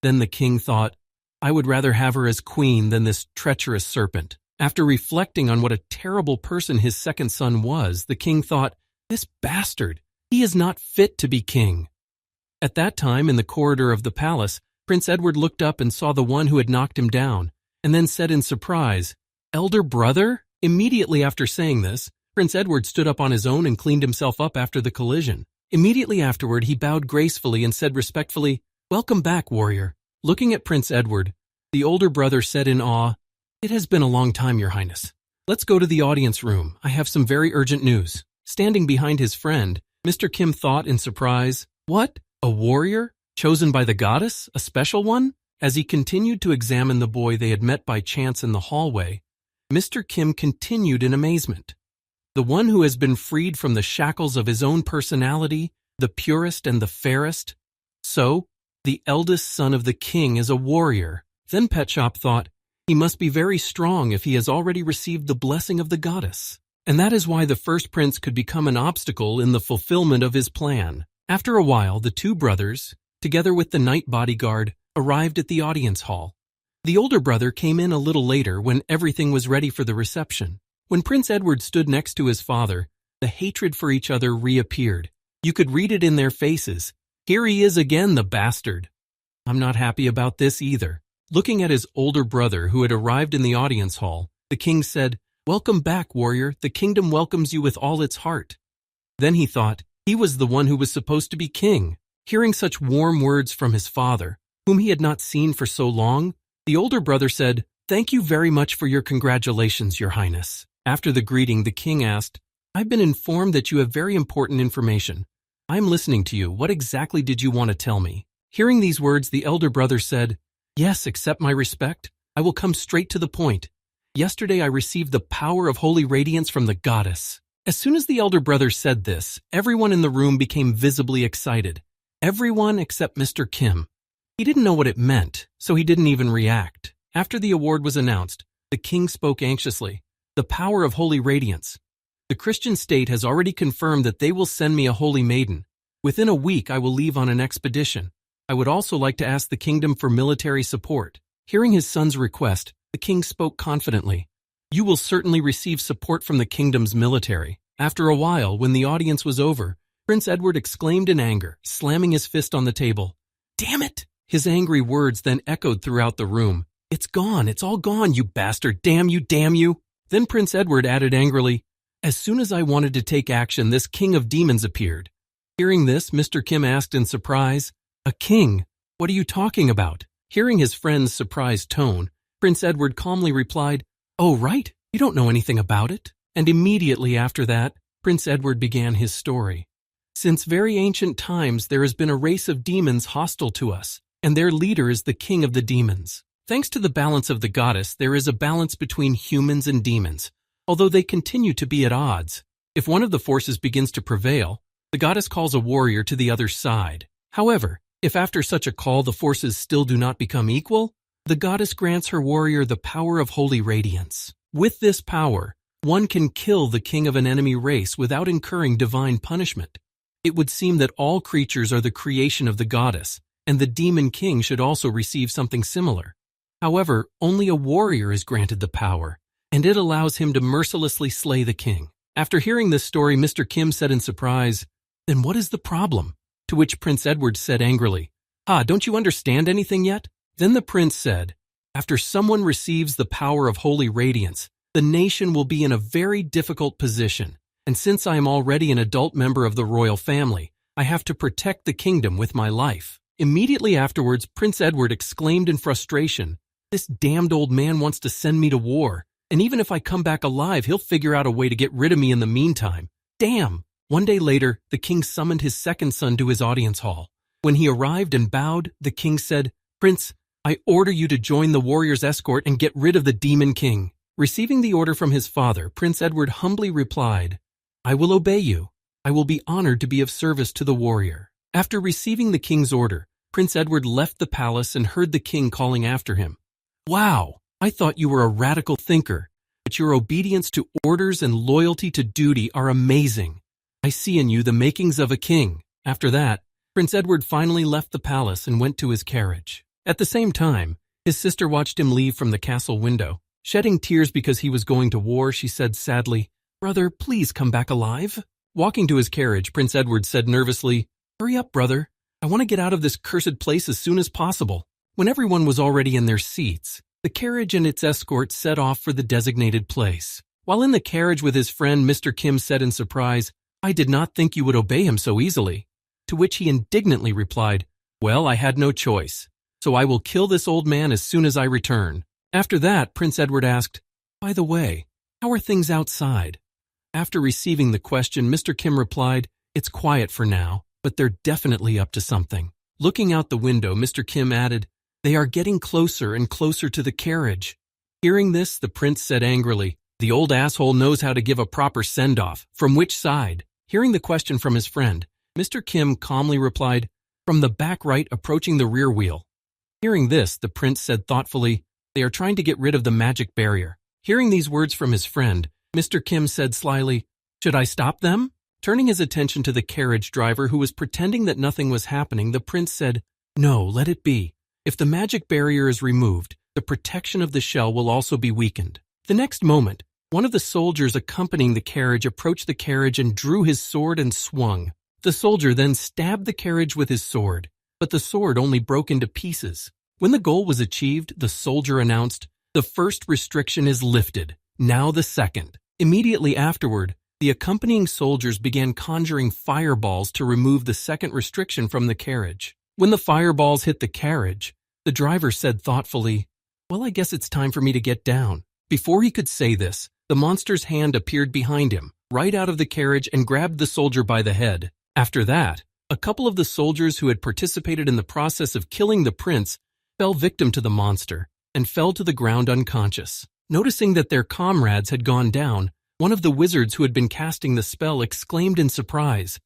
Then the king thought, I would rather have her as queen than this treacherous serpent. After reflecting on what a terrible person his second son was, the king thought, this bastard, he is not fit to be king. At that time, in the corridor of the palace, Prince Edward looked up and saw the one who had knocked him down, and then said in surprise, Elder brother? Immediately after saying this, Prince Edward stood up on his own and cleaned himself up after the collision. Immediately afterward, he bowed gracefully and said respectfully, Welcome back, warrior. Looking at Prince Edward, the older brother said in awe, It has been a long time, your highness. Let's go to the audience room. I have some very urgent news. Standing behind his friend, Mr. Kim thought in surprise, What? A warrior? Chosen by the goddess? A special one? As he continued to examine the boy they had met by chance in the hallway, Mr. Kim continued in amazement. The one who has been freed from the shackles of his own personality, the purest and the fairest. So, the eldest son of the king is a warrior. Then Pet Shop thought, he must be very strong if he has already received the blessing of the goddess. And that is why the first prince could become an obstacle in the fulfillment of his plan. After a while, the two brothers, together with the night bodyguard, arrived at the audience hall. The older brother came in a little later when everything was ready for the reception. When Prince Edward stood next to his father, the hatred for each other reappeared. You could read it in their faces. Here he is again, the bastard. I'm not happy about this either. Looking at his older brother who had arrived in the audience hall, the king said, Welcome back, warrior. The kingdom welcomes you with all its heart. Then he thought, he was the one who was supposed to be king. Hearing such warm words from his father, whom he had not seen for so long, the older brother said, Thank you very much for your congratulations, your highness. After the greeting, the king asked, I've been informed that you have very important information. I'm listening to you. What exactly did you want to tell me? Hearing these words, the elder brother said, Yes, accept my respect. I will come straight to the point. Yesterday I received the power of holy radiance from the goddess. As soon as the elder brother said this, everyone in the room became visibly excited. Everyone except Mr. Kim. He didn't know what it meant, so he didn't even react. After the award was announced, the king spoke anxiously. The power of holy radiance. The Christian state has already confirmed that they will send me a holy maiden. Within a week, I will leave on an expedition. I would also like to ask the kingdom for military support. Hearing his son's request, the king spoke confidently. You will certainly receive support from the kingdom's military. After a while, when the audience was over, Prince Edward exclaimed in anger, slamming his fist on the table. Damn it! His angry words then echoed throughout the room. It's gone, it's all gone, you bastard, damn you, damn you. Then Prince Edward added angrily, As soon as I wanted to take action, this king of demons appeared. Hearing this, Mr. Kim asked in surprise, A king? What are you talking about? Hearing his friend's surprised tone, Prince Edward calmly replied, Oh, right, you don't know anything about it. And immediately after that, Prince Edward began his story. Since very ancient times, there has been a race of demons hostile to us, and their leader is the king of the demons. Thanks to the balance of the goddess, there is a balance between humans and demons, although they continue to be at odds. If one of the forces begins to prevail, the goddess calls a warrior to the other side. However, if after such a call the forces still do not become equal, the goddess grants her warrior the power of holy radiance. With this power, one can kill the king of an enemy race without incurring divine punishment. It would seem that all creatures are the creation of the goddess, and the demon king should also receive something similar. However, only a warrior is granted the power, and it allows him to mercilessly slay the king. After hearing this story, Mr. Kim said in surprise, "Then what is the problem?" To which Prince Edward said angrily, "Don't you understand anything yet?" Then the prince said, "After someone receives the power of holy radiance, the nation will be in a very difficult position, and since I am already an adult member of the royal family, I have to protect the kingdom with my life." Immediately afterwards, Prince Edward exclaimed in frustration, "This damned old man wants to send me to war, and even if I come back alive, he'll figure out a way to get rid of me in the meantime. Damn!" One day later, the king summoned his second son to his audience hall. When he arrived and bowed, the king said, "Prince, I order you to join the warrior's escort and get rid of the demon king." Receiving the order from his father, Prince Edward humbly replied, "I will obey you. I will be honored to be of service to the warrior." After receiving the king's order, Prince Edward left the palace and heard the king calling after him, "Wow, I thought you were a radical thinker, but your obedience to orders and loyalty to duty are amazing. I see in you the makings of a king." After that, Prince Edward finally left the palace and went to his carriage. At the same time, his sister watched him leave from the castle window. Shedding tears because he was going to war, she said sadly, "Brother, please come back alive." Walking to his carriage, Prince Edward said nervously, "Hurry up, brother. I want to get out of this cursed place as soon as possible." When everyone was already in their seats, the carriage and its escort set off for the designated place. While in the carriage with his friend, Mr. Kim said in surprise, "I did not think you would obey him so easily." To which he indignantly replied, "Well, I had no choice, so I will kill this old man as soon as I return." After that, Prince Edward asked, "By the way, how are things outside?" After receiving the question, Mr. Kim replied, "It's quiet for now, but they're definitely up to something." Looking out the window, Mr. Kim added, "They are getting closer and closer to the carriage." Hearing this, the prince said angrily, "The old asshole knows how to give a proper send-off. From which side?" Hearing the question from his friend, Mr. Kim calmly replied, "From the back right approaching the rear wheel." Hearing this, the prince said thoughtfully, "They are trying to get rid of the magic barrier." Hearing these words from his friend, Mr. Kim said slyly, "Should I stop them?" Turning his attention to the carriage driver who was pretending that nothing was happening, the prince said, "No, let it be. If the magic barrier is removed, the protection of the shell will also be weakened." The next moment, one of the soldiers accompanying the carriage approached the carriage and drew his sword and swung. The soldier then stabbed the carriage with his sword, but the sword only broke into pieces. When the goal was achieved, the soldier announced, "The first restriction is lifted, now the second." Immediately afterward, the accompanying soldiers began conjuring fireballs to remove the second restriction from the carriage. When the fireballs hit the carriage, the driver said thoughtfully, "Well, I guess it's time for me to get down." Before he could say this, the monster's hand appeared behind him, right out of the carriage, and grabbed the soldier by the head. After that, a couple of the soldiers who had participated in the process of killing the prince fell victim to the monster and fell to the ground unconscious. Noticing that their comrades had gone down, one of the wizards who had been casting the spell exclaimed in surprise,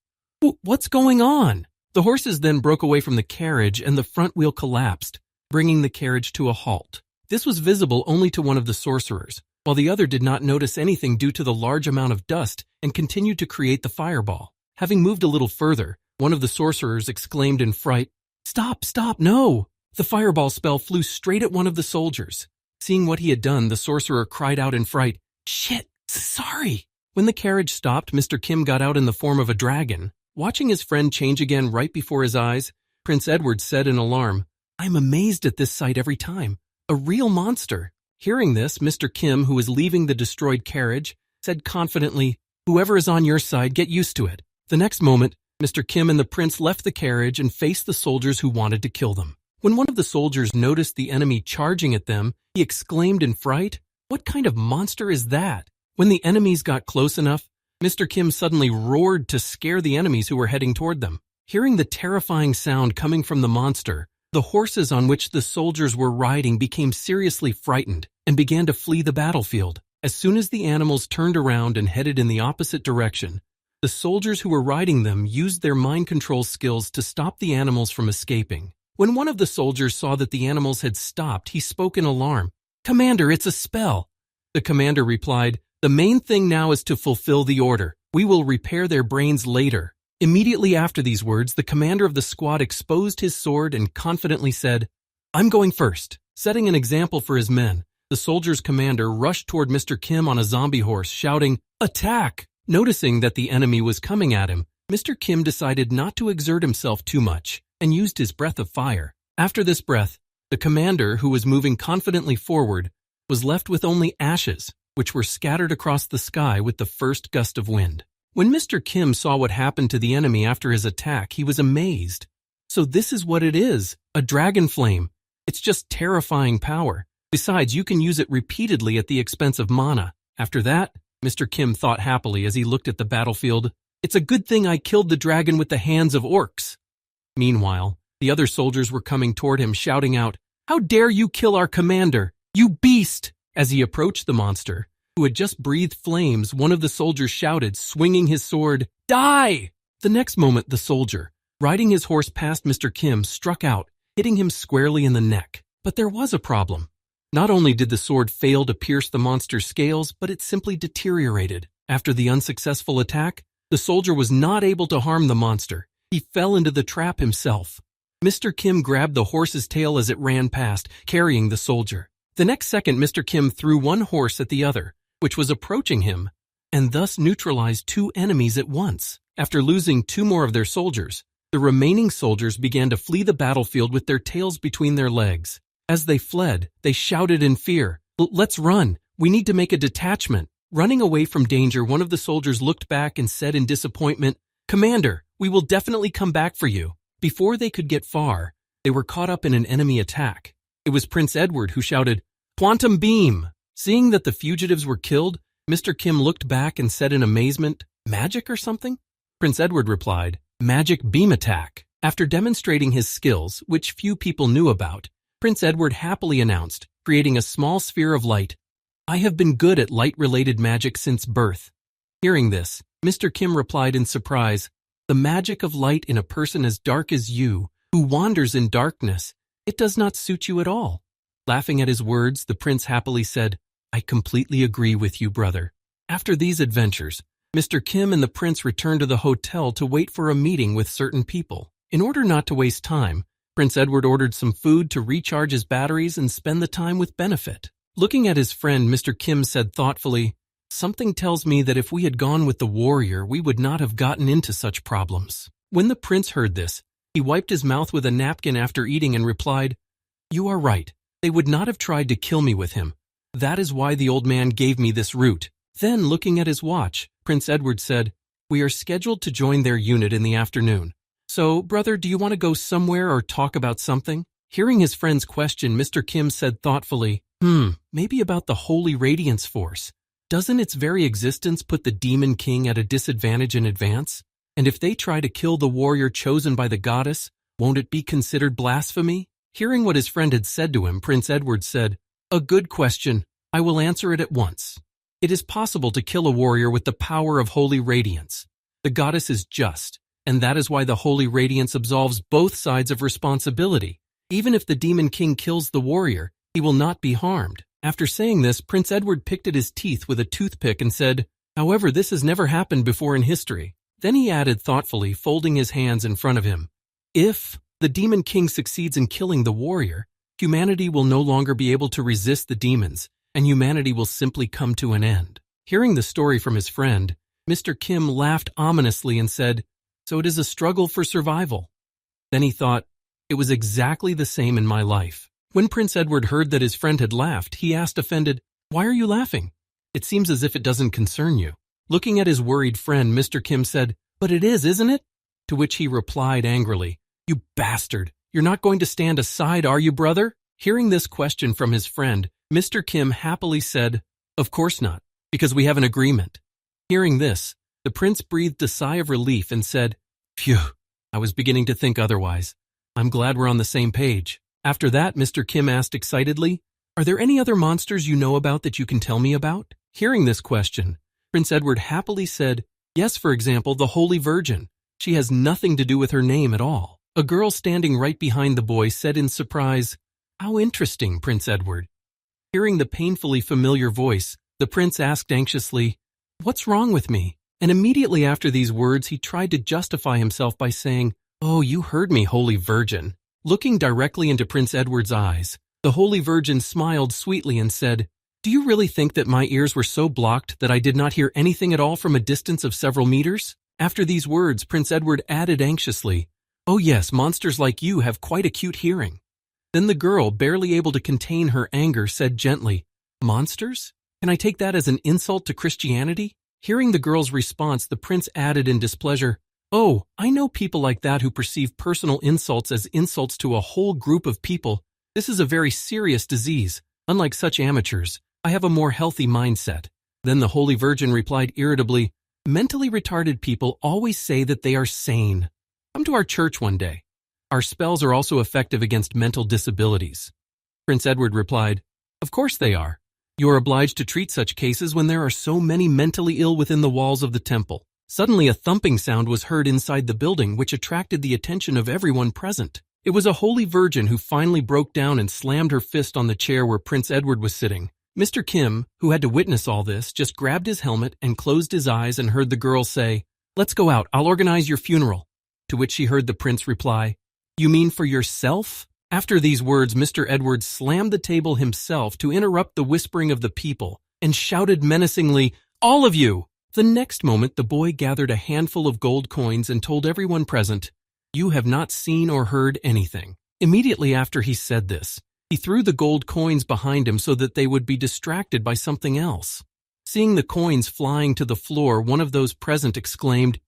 "What's going on?" The horses then broke away from the carriage and the front wheel collapsed, bringing the carriage to a halt. This was visible only to one of the sorcerers, while the other did not notice anything due to the large amount of dust and continued to create the fireball. Having moved a little further, one of the sorcerers exclaimed in fright, "Stop, no!" The fireball spell flew straight at one of the soldiers. Seeing what he had done, the sorcerer cried out in fright, "Shit, sorry!" When the carriage stopped, Mr. Kim got out in the form of a dragon. Watching his friend change again right before his eyes, Prince Edward said in alarm, "I'm amazed at this sight every time. A real monster." Hearing this, Mr. Kim, who was leaving the destroyed carriage, said confidently, "Whoever is on your side, get used to it." The next moment, Mr. Kim and the prince left the carriage and faced the soldiers who wanted to kill them. When one of the soldiers noticed the enemy charging at them, he exclaimed in fright, "What kind of monster is that?" When the enemies got close enough, Mr. Kim suddenly roared to scare the enemies who were heading toward them. Hearing the terrifying sound coming from the monster, The horses on which the soldiers were riding became seriously frightened and began to flee the battlefield. As soon as the animals turned around and headed in the opposite direction, the soldiers who were riding them used their mind control skills to stop the animals from escaping. When one of the soldiers saw that the animals had stopped, he spoke in alarm. "Commander, it's a spell." The commander replied, "The main thing now is to fulfill the order. We will repair their brains later." Immediately after these words, the commander of the squad exposed his sword and confidently said, "I'm going first." Setting an example for his men, the soldier's commander rushed toward Mr. Kim on a zombie horse, shouting, "Attack!" Noticing that the enemy was coming at him, Mr. Kim decided not to exert himself too much and used his breath of fire. After this breath, the commander, who was moving confidently forward, was left with only ashes, which were scattered across the sky with the first gust of wind. When Mr. Kim saw what happened to the enemy after his attack, he was amazed. So this is what it is, a dragon flame. It's just terrifying power. Besides, you can use it repeatedly at the expense of mana. After that, Mr. Kim thought happily as he looked at the battlefield, "It's a good thing I killed the dragon with the hands of orcs." Meanwhile, the other soldiers were coming toward him, shouting out, "How dare you kill our commander, you beast!" As he approached the monster, who had just breathed flames, one of the soldiers shouted, swinging his sword, "Die!" The next moment, the soldier, riding his horse past Mr. Kim, struck out, hitting him squarely in the neck. But there was a problem. Not only did the sword fail to pierce the monster's scales, but it simply deteriorated. After the unsuccessful attack, the soldier was not able to harm the monster. He fell into the trap himself. Mr. Kim grabbed the horse's tail as it ran past, carrying the soldier. The next second, Mr. Kim threw one horse at the other, which was approaching him, and thus neutralized two enemies at once. After losing two more of their soldiers, the remaining soldiers began to flee the battlefield with their tails between their legs. As they fled, they shouted in fear, "Let's run! We need to make a detachment!" Running away from danger, one of the soldiers looked back and said in disappointment, "Commander, we will definitely come back for you." Before they could get far, they were caught up in an enemy attack. It was Prince Edward who shouted, "Quantum beam!" Seeing that the fugitives were killed, Mr. Kim looked back and said in amazement, "Magic or something?" Prince Edward replied, "Magic beam attack." After demonstrating his skills, which few people knew about, Prince Edward happily announced, creating a small sphere of light, "I have been good at light-related magic since birth." Hearing this, Mr. Kim replied in surprise, "The magic of light in a person as dark as you, who wanders in darkness, it does not suit you at all." Laughing at his words, the prince happily said, "I completely agree with you, brother." After these adventures, Mr. Kim and the prince returned to the hotel to wait for a meeting with certain people. In order not to waste time, Prince Edward ordered some food to recharge his batteries and spend the time with benefit. Looking at his friend, Mr. Kim said thoughtfully, "Something tells me that if we had gone with the warrior, we would not have gotten into such problems." When the prince heard this, he wiped his mouth with a napkin after eating and replied, "You are right. They would not have tried to kill me with him. That is why the old man gave me this route." Then, looking at his watch, Prince Edward said, "We are scheduled to join their unit in the afternoon. So, brother, do you want to go somewhere or talk about something?" Hearing his friend's question, Mr. Kim said thoughtfully, Maybe about the Holy Radiance Force. Doesn't its very existence put the Demon King at a disadvantage in advance? And if they try to kill the warrior chosen by the goddess, won't it be considered blasphemy?" Hearing what his friend had said to him, Prince Edward said, "A good question. I will answer it at once. It is possible to kill a warrior with the power of Holy Radiance. The goddess is just, and that is why the Holy Radiance absolves both sides of responsibility. Even if the Demon King kills the warrior, he will not be harmed." After saying this, Prince Edward picked at his teeth with a toothpick and said, "However, this has never happened before in history." Then he added thoughtfully, folding his hands in front of him, "If the Demon King succeeds in killing the warrior, humanity will no longer be able to resist the demons, and humanity will simply come to an end." Hearing the story from his friend, Mr. Kim laughed ominously and said, "So it is a struggle for survival." Then he thought, "It was exactly the same in my life." When Prince Edward heard that his friend had laughed, he asked offended, "Why are you laughing? It seems as if it doesn't concern you." Looking at his worried friend, Mr. Kim said, "But it is, isn't it?" To which he replied angrily, "You bastard! You're not going to stand aside, are you, brother?" Hearing this question from his friend, Mr. Kim happily said, "Of course not, because we have an agreement." Hearing this, the prince breathed a sigh of relief and said, "Phew, I was beginning to think otherwise. I'm glad we're on the same page. After that, Mr. Kim asked excitedly, are there any other monsters you know about that you can tell me about? Hearing this question, Prince Edward happily said, yes, for example, the Holy Virgin. She has nothing to do with her name at all. A girl standing right behind the boy said in surprise, how interesting, Prince Edward. Hearing the painfully familiar voice, the prince asked anxiously, what's wrong with me? And immediately after these words, he tried to justify himself by saying, oh, you heard me, Holy Virgin. Looking directly into Prince Edward's eyes, the Holy Virgin smiled sweetly and said, do you really think that my ears were so blocked that I did not hear anything at all from a distance of several meters? After these words, Prince Edward added anxiously, oh yes, monsters like you have quite acute hearing. Then the girl, barely able to contain her anger, said gently, monsters? Can I take that as an insult to Christianity? Hearing the girl's response, the prince added in displeasure, oh, I know people like that who perceive personal insults as insults to a whole group of people. This is a very serious disease. Unlike such amateurs, I have a more healthy mindset. Then the Holy Virgin replied irritably, mentally retarded people always say that they are sane. Come to our church one day. Our spells are also effective against mental disabilities. Prince Edward replied, of course they are. You are obliged to treat such cases when there are so many mentally ill within the walls of the temple. Suddenly a thumping sound was heard inside the building which attracted the attention of everyone present. It was a Holy Virgin who finally broke down and slammed her fist on the chair where Prince Edward was sitting. Mr. Kim, who had to witness all this, just grabbed his helmet and closed his eyes and heard the girl say, let's go out, I'll organize your funeral. To which he heard the prince reply, you mean for yourself? After these words, Mr. Edward slammed the table himself to interrupt the whispering of the people and shouted menacingly, all of you! The next moment, the boy gathered a handful of gold coins and told everyone present, you have not seen or heard anything. Immediately after he said this, he threw the gold coins behind him so that they would be distracted by something else. Seeing the coins flying to the floor, one of those present exclaimed,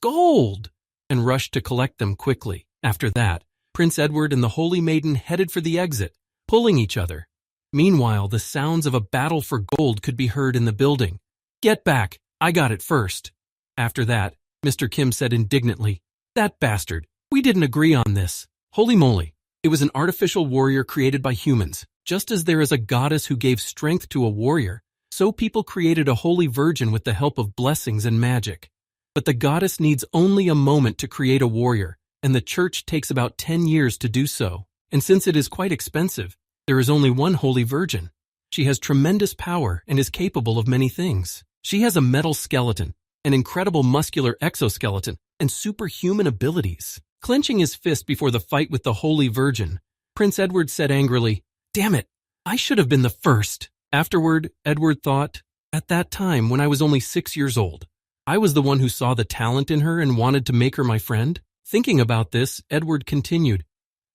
gold! And rushed to collect them quickly. After that, Prince Edward and the Holy Maiden headed for the exit, pulling each other. Meanwhile, the sounds of a battle for gold could be heard in the building. Get back, I got it first. After that, Mr. Kim said indignantly, that bastard, we didn't agree on this. Holy moly. It was an artificial warrior created by humans. Just as there is a goddess who gave strength to a warrior, so people created a Holy Virgin with the help of blessings and magic. But the goddess needs only a moment to create a warrior, and the church takes about 10 years to do so. And since it is quite expensive, there is only one Holy Virgin. She has tremendous power and is capable of many things. She has a metal skeleton, an incredible muscular exoskeleton, and superhuman abilities. Clenching his fist before the fight with the Holy Virgin, Prince Edward said angrily, damn it, I should have been the first. Afterward, Edward thought, at that time when I was only 6 years old, I was the one who saw the talent in her and wanted to make her my friend. Thinking about this, Edward continued,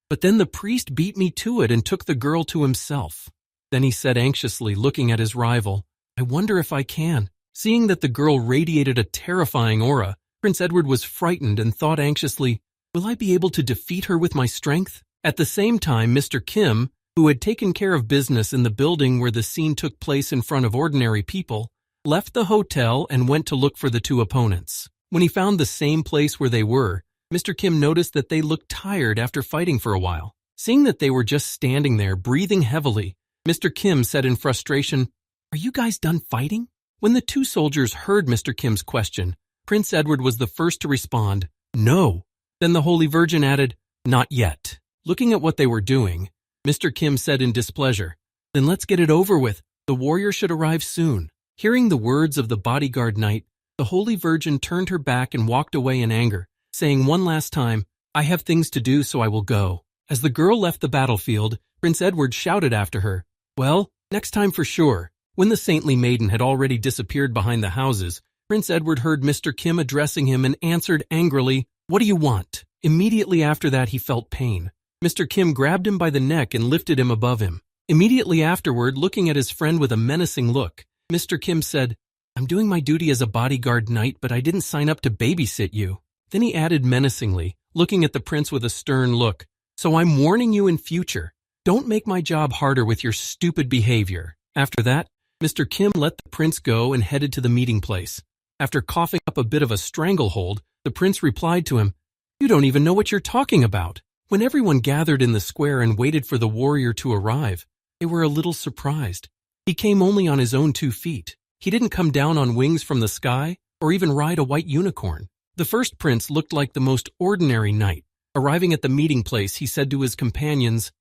but then the priest beat me to it and took the girl to himself. Then he said anxiously, looking at his rival, I wonder if I can. Seeing that the girl radiated a terrifying aura, Prince Edward was frightened and thought anxiously, will I be able to defeat her with my strength? At the same time, Mr. Kim, who had taken care of business in the building where the scene took place in front of ordinary people, left the hotel and went to look for the two opponents. When he found the same place where they were, Mr. Kim noticed that they looked tired after fighting for a while. Seeing that they were just standing there, breathing heavily, Mr. Kim said in frustration, are you guys done fighting? When the two soldiers heard Mr. Kim's question, Prince Edward was the first to respond, no. Then the Holy Virgin added, not yet. Looking at what they were doing, Mr. Kim said in displeasure, then let's get it over with. The warrior should arrive soon. Hearing the words of the bodyguard knight, the Holy Virgin turned her back and walked away in anger, saying one last time, I have things to do, so I will go. As the girl left the battlefield, Prince Edward shouted after her, well, next time for sure. When the saintly maiden had already disappeared behind the houses, Prince Edward heard Mr. Kim addressing him and answered angrily, what do you want? Immediately after that, he felt pain. Mr. Kim grabbed him by the neck and lifted him above him. Immediately afterward, looking at his friend with a menacing look, Mr. Kim said, I'm doing my duty as a bodyguard knight, but I didn't sign up to babysit you. Then he added menacingly, looking at the prince with a stern look, so I'm warning you in future. Don't make my job harder with your stupid behavior. After that, Mr. Kim let the prince go and headed to the meeting place. After coughing up a bit of a stranglehold, the prince replied to him, you don't even know what you're talking about. When everyone gathered in the square and waited for the warrior to arrive, they were a little surprised. He came only on his own 2 feet. He didn't come down on wings from the sky or even ride a white unicorn. The first prince looked like the most ordinary knight. Arriving at the meeting place, he said to his companions,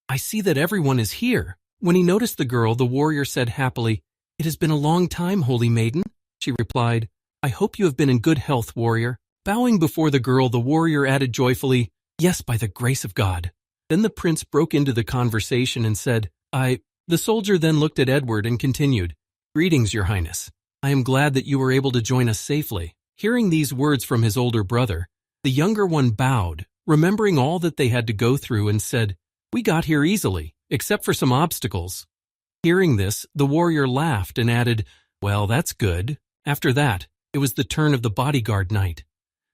"I see that everyone is here." When he noticed the girl, the warrior said happily, "It has been a long time, holy maiden." She replied, "I hope you have been in good health, warrior." Bowing before the girl, the warrior added joyfully, "Yes, by the grace of God." Then the prince broke into the conversation and said, The soldier then looked at Edward and continued, "Greetings, your highness. I am glad that you were able to join us safely." Hearing these words from his older brother, the younger one bowed, remembering all that they had to go through, and said, "We got here easily, except for some obstacles." Hearing this, the warrior laughed and added, "Well, that's good." After that, it was the turn of the bodyguard knight.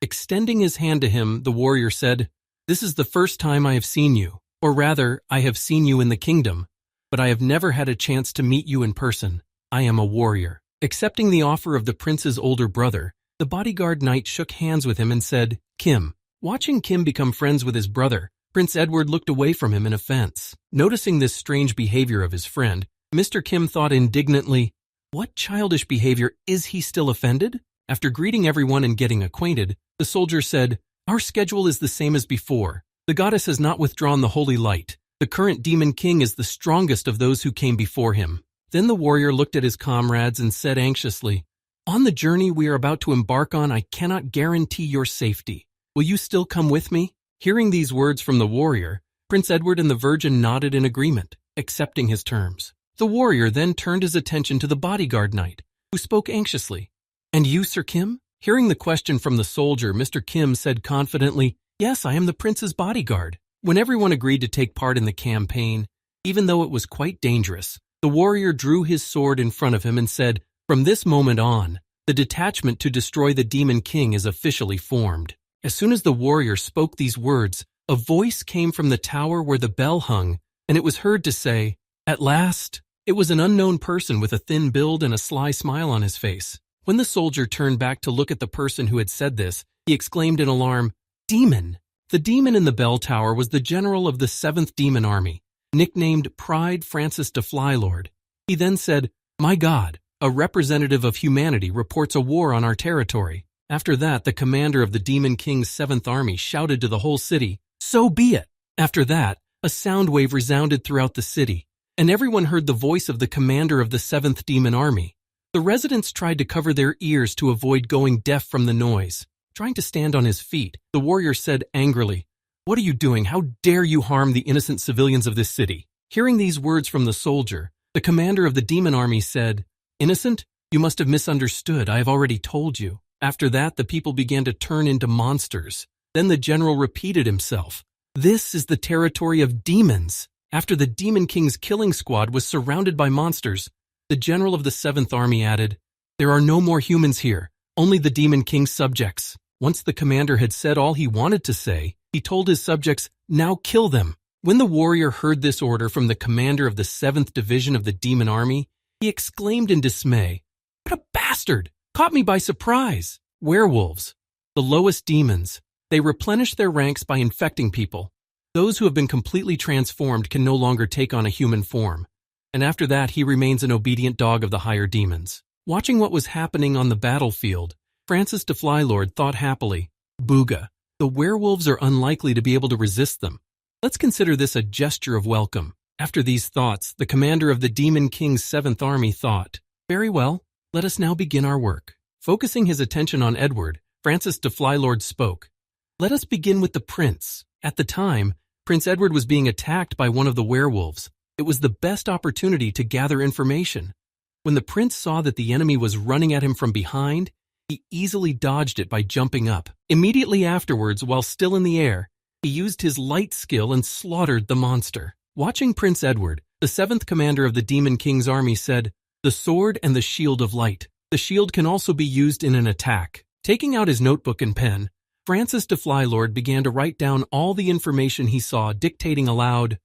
Extending his hand to him, the warrior said, "This is the first time I have seen you, or rather, I have seen you in the kingdom, but I have never had a chance to meet you in person. I am a warrior." Accepting the offer of the prince's older brother, the bodyguard knight shook hands with him and said, "Kim." Watching Kim become friends with his brother, Prince Edward looked away from him in offense. Noticing this strange behavior of his friend, Mr. Kim thought indignantly, "What childish behavior? Is he still offended?" After greeting everyone and getting acquainted, the soldier said, "Our schedule is the same as before. The goddess has not withdrawn the holy light. The current demon king is the strongest of those who came before him." Then the warrior looked at his comrades and said anxiously, "On the journey we are about to embark on, I cannot guarantee your safety. Will you still come with me?" Hearing these words from the warrior, Prince Edward and the Virgin nodded in agreement, accepting his terms. The warrior then turned his attention to the bodyguard knight, who spoke anxiously. "And you, Sir Kim?" Hearing the question from the soldier, Mr. Kim said confidently, "Yes, I am the prince's bodyguard." When everyone agreed to take part in the campaign, even though it was quite dangerous, the warrior drew his sword in front of him and said, "From this moment on, the detachment to destroy the demon king is officially formed." As soon as the warrior spoke these words, a voice came from the tower where the bell hung, and it was heard to say, "At last." It was an unknown person with a thin build and a sly smile on his face. When the soldier turned back to look at the person who had said this, he exclaimed in alarm, "Demon!" The demon in the bell tower was the general of the 7th Demon Army, nicknamed Pride Francis de Flylord. He then said, "My God, a representative of humanity reports a war on our territory." After that, the commander of the Demon King's 7th Army shouted to the whole city, "So be it!" After that, a sound wave resounded throughout the city, and everyone heard the voice of the commander of the 7th Demon Army. The residents tried to cover their ears to avoid going deaf from the noise. Trying to stand on his feet, the warrior said angrily, "What are you doing? How dare you harm the innocent civilians of this city?" Hearing these words from the soldier, the commander of the demon army said, "Innocent? You must have misunderstood. I have already told you." After that, the people began to turn into monsters. Then the general repeated himself, "This is the territory of demons." After the Demon King's killing squad was surrounded by monsters, the general of the 7th Army added, "There are no more humans here, only the Demon King's subjects." Once the commander had said all he wanted to say, he told his subjects, "Now kill them." When the warrior heard this order from the commander of the 7th Division of the Demon Army, he exclaimed in dismay, "What a bastard! Caught me by surprise!" Werewolves, the lowest demons, they replenish their ranks by infecting people. Those who have been completely transformed can no longer take on a human form, and after that he remains an obedient dog of the higher demons. Watching what was happening on the battlefield, Francis de Flylord thought happily, "Booga, the werewolves are unlikely to be able to resist them. Let's consider this a gesture of welcome." After these thoughts, the commander of the Demon King's 7th Army thought, "Very well, let us now begin our work." Focusing his attention on Edward, Francis de Flylord spoke, "Let us begin with the prince." At the time, Prince Edward was being attacked by one of the werewolves. It was the best opportunity to gather information. When the prince saw that the enemy was running at him from behind, he easily dodged it by jumping up. Immediately afterwards, while still in the air, he used his light skill and slaughtered the monster. Watching Prince Edward, the 7th commander of the Demon King's army said, "The sword and the shield of light. The shield can also be used in an attack." Taking out his notebook and pen, Francis de Flylord began to write down all the information he saw, dictating aloud,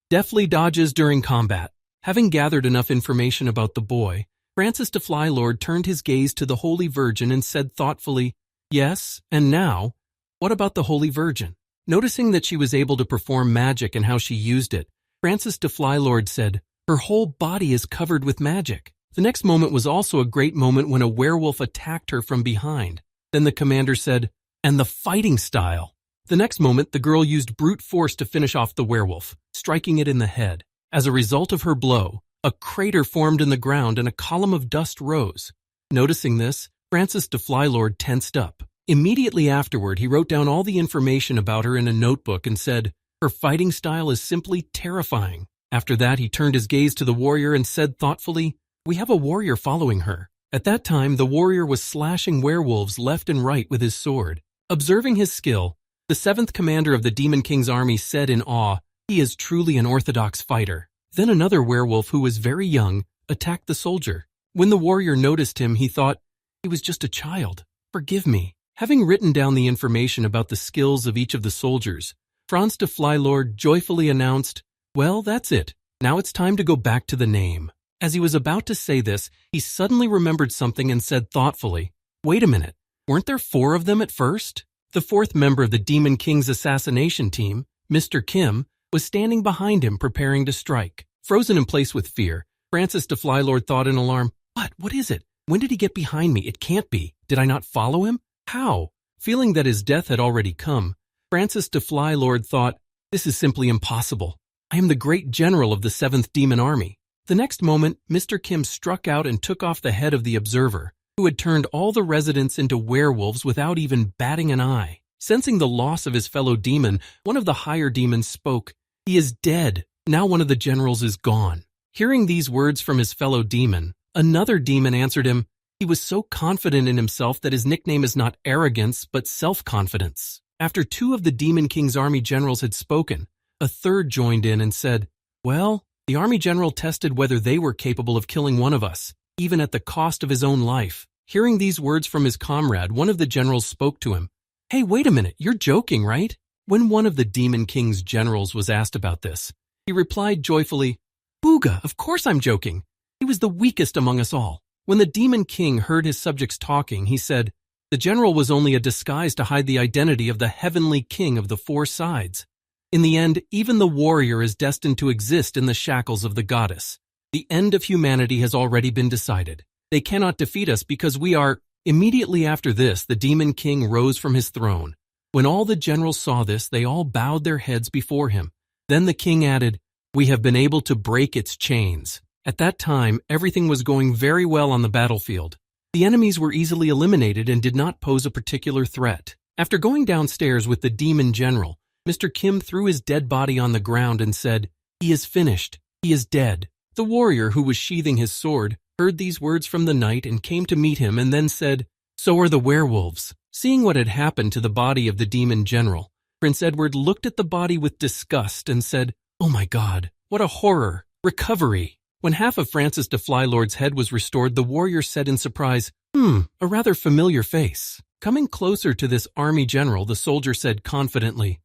"Deftly dodges during combat." Having gathered enough information about the boy, Francis de Flylord turned his gaze to the Holy Virgin and said thoughtfully, "Yes, and now, what about the Holy Virgin?" Noticing that she was able to perform magic and how she used it, Francis de Flylord said, "Her whole body is covered with magic." The next moment was also a great moment when a werewolf attacked her from behind. Then the commander said, "And the fighting style." The next moment, the girl used brute force to finish off the werewolf, striking it in the head. As a result of her blow, a crater formed in the ground and a column of dust rose. Noticing this, Francis de Flylord tensed up. Immediately afterward, he wrote down all the information about her in a notebook and said, "Her fighting style is simply terrifying." After that, he turned his gaze to the warrior and said thoughtfully, "We have a warrior following her." At that time, the warrior was slashing werewolves left and right with his sword. Observing his skill, the 7th commander of the Demon King's army said in awe, "He is truly an orthodox fighter." Then another werewolf who was very young attacked the soldier. When the warrior noticed him, he thought, "He was just a child. Forgive me." Having written down the information about the skills of each of the soldiers, Franz de Flylord joyfully announced, "Well, that's it. Now it's time to go back to the name." As he was about to say this, he suddenly remembered something and said thoughtfully, "Wait a minute, weren't there 4 of them at first?" The 4th member of the Demon King's assassination team, Mr. Kim, was standing behind him preparing to strike. Frozen in place with fear, Francis de Flylord thought in alarm, What is it? When did he get behind me? It can't be. Did I not follow him? How?" Feeling that his death had already come, Francis de Flylord thought, "This is simply impossible. I am the great general of the 7th Demon Army." The next moment, Mr. Kim struck out and took off the head of the observer, who had turned all the residents into werewolves without even batting an eye. Sensing the loss of his fellow demon, one of the higher demons spoke, "He is dead. Now one of the generals is gone." Hearing these words from his fellow demon, another demon answered him, "He was so confident in himself that his nickname is not arrogance, but self-confidence." After 2 of the Demon King's army generals had spoken, a third joined in and said, "Well, the army general tested whether they were capable of killing one of us, even at the cost of his own life." Hearing these words from his comrade, one of the generals spoke to him, "Hey, wait a minute, you're joking, right?" When one of the Demon King's generals was asked about this, he replied joyfully, "Booga, of course I'm joking. He was the weakest among us all." When the Demon King heard his subjects talking, he said, "The general was only a disguise to hide the identity of the heavenly king of the 4 sides. In the end, even the warrior is destined to exist in the shackles of the goddess. The end of humanity has already been decided. They cannot defeat us because we are—" Immediately after this, the Demon King rose from his throne. When all the generals saw this, they all bowed their heads before him. Then the king added, "We have been able to break its chains." At that time, everything was going very well on the battlefield. The enemies were easily eliminated and did not pose a particular threat. After going downstairs with the demon general, Mr. Kim threw his dead body on the ground and said, "He is finished. He is dead." The warrior, who was sheathing his sword, heard these words from the night and came to meet him and then said, "So are the werewolves." Seeing what had happened to the body of the demon general, Prince Edward looked at the body with disgust and said, "Oh my God, what a horror! Recovery!" When half of Francis de Flylord's head was restored, the warrior said in surprise, a rather familiar face." Coming closer to this army general, the soldier said confidently,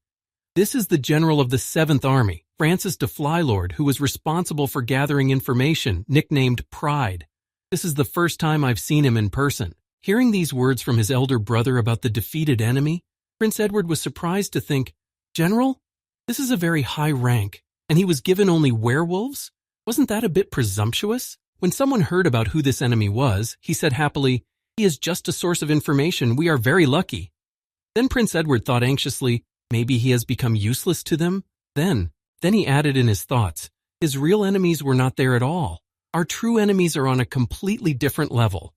"This is the general of the 7th Army, Francis de Flylord, who was responsible for gathering information, nicknamed Pride. This is the first time I've seen him in person." Hearing these words from his elder brother about the defeated enemy, Prince Edward was surprised to think, "General, this is a very high rank, and he was given only werewolves? Wasn't that a bit presumptuous?" When someone heard about who this enemy was, he said happily, "He is just a source of information. We are very lucky." Then Prince Edward thought anxiously, maybe he has become useless to them? Then he added in his thoughts, his real enemies were not there at all. Our true enemies are on a completely different level.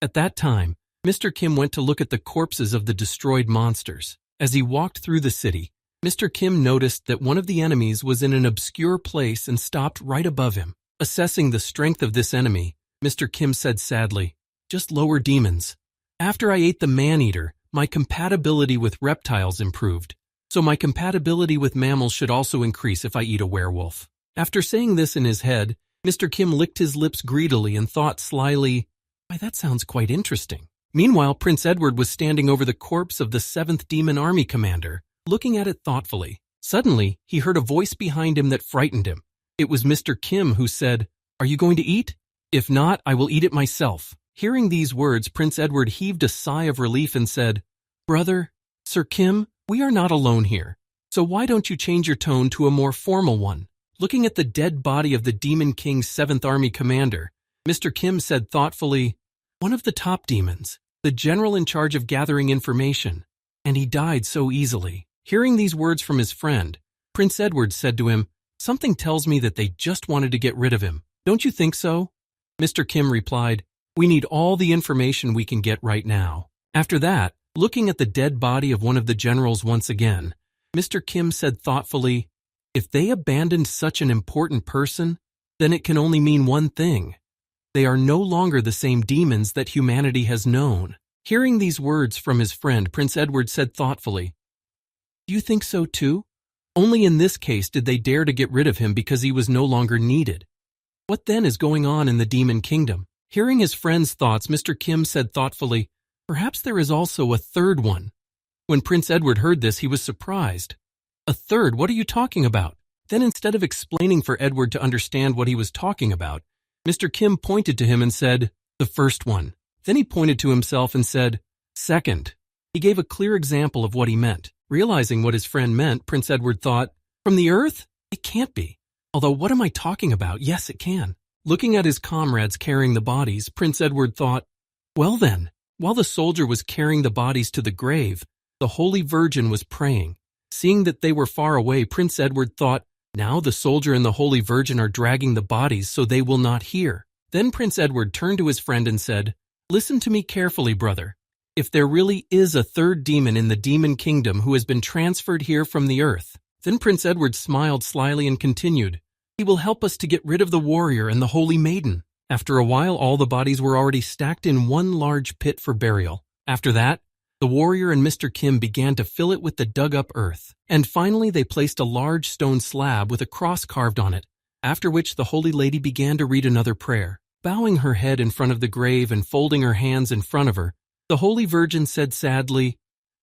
At that time, Mr. Kim went to look at the corpses of the destroyed monsters. As he walked through the city, Mr. Kim noticed that one of the enemies was in an obscure place and stopped right above him. Assessing the strength of this enemy, Mr. Kim said sadly, "Just lower demons. After I ate the man-eater, my compatibility with reptiles improved, so my compatibility with mammals should also increase if I eat a werewolf." After saying this in his head, Mr. Kim licked his lips greedily and thought slyly, "Why, that sounds quite interesting." Meanwhile, Prince Edward was standing over the corpse of the 7th Demon Army commander, looking at it thoughtfully. Suddenly, he heard a voice behind him that frightened him. It was Mr. Kim who said, "Are you going to eat? If not, I will eat it myself." Hearing these words, Prince Edward heaved a sigh of relief and said, "Brother, Sir Kim, we are not alone here. So why don't you change your tone to a more formal one? Looking at the dead body of the Demon King's 7th Army commander, Mr. Kim said thoughtfully, "One of the top demons, the general in charge of gathering information, and he died so easily." Hearing these words from his friend, Prince Edward said to him, "Something tells me that they just wanted to get rid of him. Don't you think so?" Mr. Kim replied, "We need all the information we can get right now." After that, looking at the dead body of one of the generals once again, Mr. Kim said thoughtfully, "If they abandoned such an important person, then it can only mean one thing. They are no longer the same demons that humanity has known." Hearing these words from his friend, Prince Edward said thoughtfully, "Do you think so too? Only in this case did they dare to get rid of him because he was no longer needed. What then is going on in the Demon Kingdom?" Hearing his friend's thoughts, Mr. Kim said thoughtfully, "Perhaps there is also a third one." When Prince Edward heard this, he was surprised. "A third? What are you talking about?" Then instead of explaining for Edward to understand what he was talking about, Mr. Kim pointed to him and said, "The first one." Then he pointed to himself and said, "Second." He gave a clear example of what he meant. Realizing what his friend meant, Prince Edward thought, "From the earth? It can't be. Although what am I talking about? Yes, it can." Looking at his comrades carrying the bodies, Prince Edward thought, "Well then." While the soldier was carrying the bodies to the grave, the Holy Virgin was praying. Seeing that they were far away, Prince Edward thought, "Now the soldier and the Holy Virgin are dragging the bodies so they will not hear." Then Prince Edward turned to his friend and said, "Listen to me carefully, brother. If there really is a third demon in the Demon Kingdom who has been transferred here from the earth," then Prince Edward smiled slyly and continued, "he will help us to get rid of the warrior and the holy maiden." After a while, all the bodies were already stacked in one large pit for burial. After that, the warrior and Mr. Kim began to fill it with the dug-up earth, and finally they placed a large stone slab with a cross carved on it, after which the Holy Lady began to read another prayer. Bowing her head in front of the grave and folding her hands in front of her, the Holy Virgin said sadly,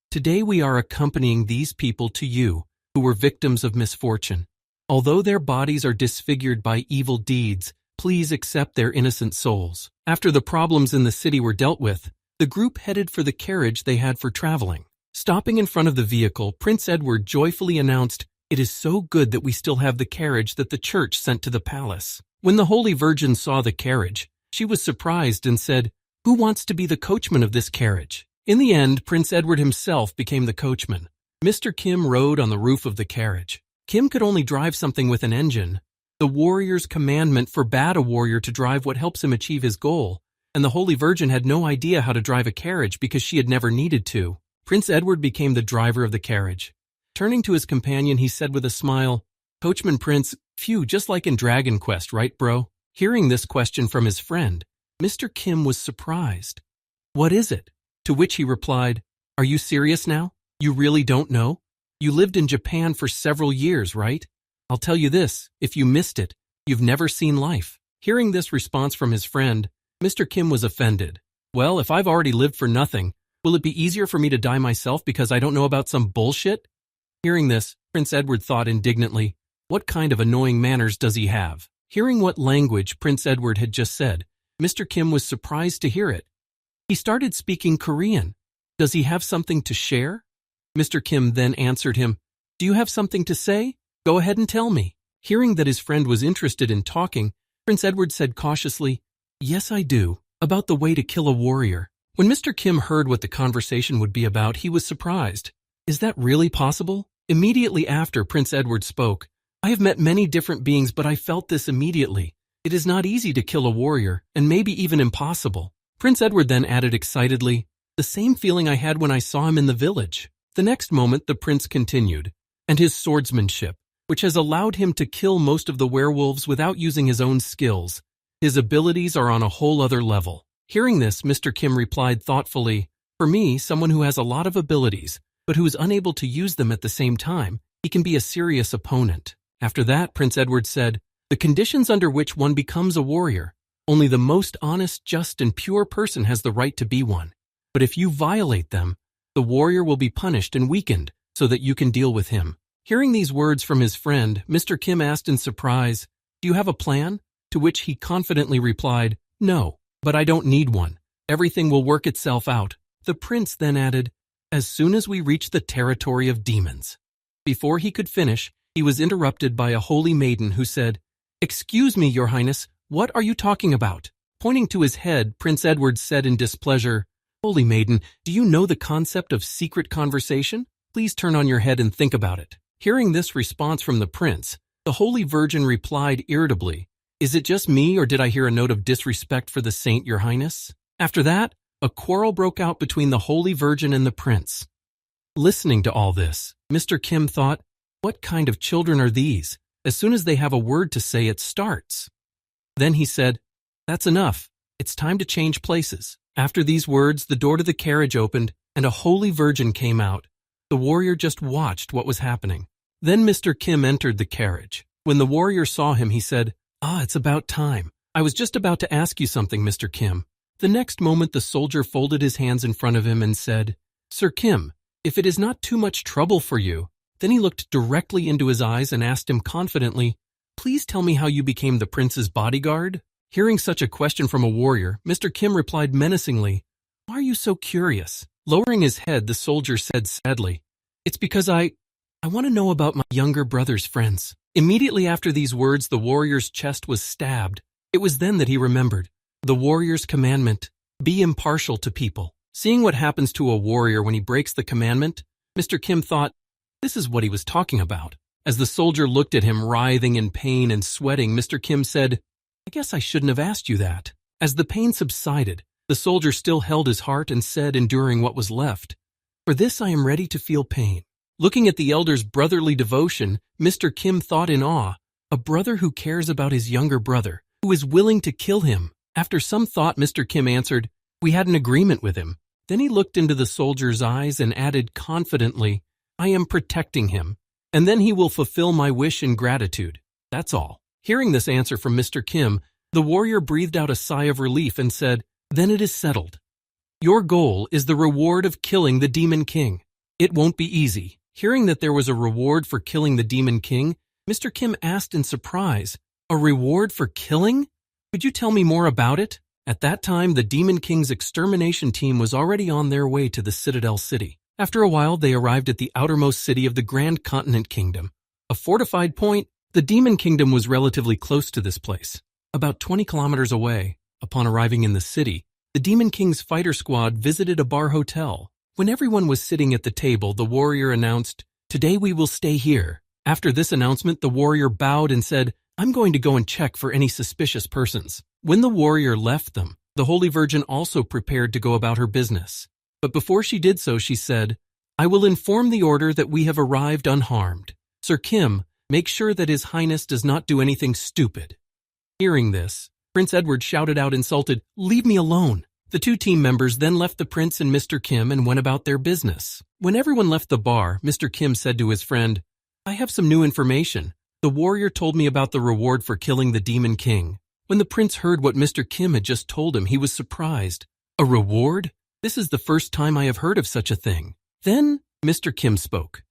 "Today we are accompanying these people to you, who were victims of misfortune. Although their bodies are disfigured by evil deeds, please accept their innocent souls." After the problems in the city were dealt with, the group headed for the carriage they had for traveling. Stopping in front of the vehicle, Prince Edward joyfully announced, "It is so good that we still have the carriage that the church sent to the palace." When the Holy Virgin saw the carriage, she was surprised and said, "Who wants to be the coachman of this carriage?" In the end, Prince Edward himself became the coachman. Mr. Kim rode on the roof of the carriage. Kim could only drive something with an engine. The warrior's commandment forbade a warrior to drive what helps him achieve his goal, and the Holy Virgin had no idea how to drive a carriage because she had never needed to. Prince Edward became the driver of the carriage. Turning to his companion, he said with a smile, "Coachman Prince, phew, just like in Dragon Quest, right, bro?" Hearing this question from his friend, Mr. Kim was surprised. "What is it?" To which he replied, "Are you serious now? You really don't know? You lived in Japan for several years, right? I'll tell you this, if you missed it, you've never seen life." Hearing this response from his friend, Mr. Kim was offended. "Well, if I've already lived for nothing, will it be easier for me to die myself because I don't know about some bullshit?" Hearing this, Prince Edward thought indignantly, "What kind of annoying manners does he have?" Hearing what language Prince Edward had just said, Mr. Kim was surprised to hear it. He started speaking Korean. "Does he have something to share?" Mr. Kim then answered him, "Do you have something to say? Go ahead and tell me." Hearing that his friend was interested in talking, Prince Edward said cautiously, "Yes, I do, about the way to kill a warrior." When Mr. Kim heard what the conversation would be about, he was surprised. "Is that really possible?" Immediately after Prince Edward spoke, "I have met many different beings, but I felt this immediately. It is not easy to kill a warrior, and maybe even impossible." Prince Edward then added excitedly, "The same feeling I had when I saw him in the village." The next moment the prince continued, "And his swordsmanship, which has allowed him to kill most of the werewolves without using his own skills. His abilities are on a whole other level." Hearing this, Mr. Kim replied thoughtfully, "For me, someone who has a lot of abilities, but who is unable to use them at the same time, he can be a serious opponent." After that, Prince Edward said, "The conditions under which one becomes a warrior, only the most honest, just, and pure person has the right to be one. But if you violate them, the warrior will be punished and weakened so that you can deal with him." Hearing these words from his friend, Mr. Kim asked in surprise, "Do you have a plan?" To which he confidently replied, "No, but I don't need one. Everything will work itself out." The prince then added, "As soon as we reach the territory of demons." Before he could finish, he was interrupted by a holy maiden who said, "Excuse me, Your Highness, what are you talking about?" Pointing to his head, Prince Edward said in displeasure, "Holy maiden, do you know the concept of secret conversation? Please turn on your head and think about it." Hearing this response from the prince, the Holy Virgin replied irritably, "Is it just me, or did I hear a note of disrespect for the saint, Your Highness?" After that, a quarrel broke out between the Holy Virgin and the prince. Listening to all this, Mr. Kim thought, what kind of children are these? As soon as they have a word to say, it starts. Then he said, "That's enough. It's time to change places." After these words, the door to the carriage opened, and a Holy Virgin came out. The warrior just watched what was happening. Then Mr. Kim entered the carriage. When the warrior saw him, he said, "It's about time. I was just about to ask you something, Mr. Kim." The next moment, the soldier folded his hands in front of him and said, "Sir Kim, if it is not too much trouble for you." Then he looked directly into his eyes and asked him confidently, "Please tell me how you became the prince's bodyguard?" Hearing such a question from a warrior, Mr. Kim replied menacingly, "Why are you so curious?" Lowering his head, the soldier said sadly, "It's because I want to know about my younger brother's friends." Immediately after these words, the warrior's chest was stabbed. It was then that he remembered the warrior's commandment, be impartial to people. Seeing what happens to a warrior when he breaks the commandment, Mr. Kim thought, this is what he was talking about. As the soldier looked at him, writhing in pain and sweating, Mr. Kim said, "I guess I shouldn't have asked you that." As the pain subsided, the soldier still held his heart and said, enduring what was left, "For this I am ready to feel pain." Looking at the elder's brotherly devotion, Mr. Kim thought in awe, a brother who cares about his younger brother, who is willing to kill him. After some thought, Mr. Kim answered, "We had an agreement with him." Then he looked into the soldier's eyes and added confidently, "I am protecting him, and then he will fulfill my wish in gratitude. That's all." Hearing this answer from Mr. Kim, the warrior breathed out a sigh of relief and said, "Then it is settled. Your goal is the reward of killing the Demon King. It won't be easy." Hearing that there was a reward for killing the Demon King, Mr. Kim asked in surprise, "A reward for killing? Could you tell me more about it?" At that time, the Demon King's extermination team was already on their way to the Citadel City. After a while, they arrived at the outermost city of the Grand Continent Kingdom. A fortified point, the Demon Kingdom was relatively close to this place, about 20 kilometers away. Upon arriving in the city, the Demon King's fighter squad visited a bar hotel. When everyone was sitting at the table, the warrior announced, "Today we will stay here." After this announcement, the warrior bowed and said, "I'm going to go and check for any suspicious persons." When the warrior left them, the Holy Virgin also prepared to go about her business. But before she did so, she said, "I will inform the order that we have arrived unharmed. Sir Kim, make sure that His Highness does not do anything stupid." Hearing this, Prince Edward shouted out insulted, "Leave me alone." The two team members then left the prince and Mr. Kim and went about their business. When everyone left the bar, Mr. Kim said to his friend, "I have some new information. The warrior told me about the reward for killing the Demon King." When the prince heard what Mr. Kim had just told him, he was surprised. "A reward? This is the first time I have heard of such a thing." Then Mr. Kim spoke.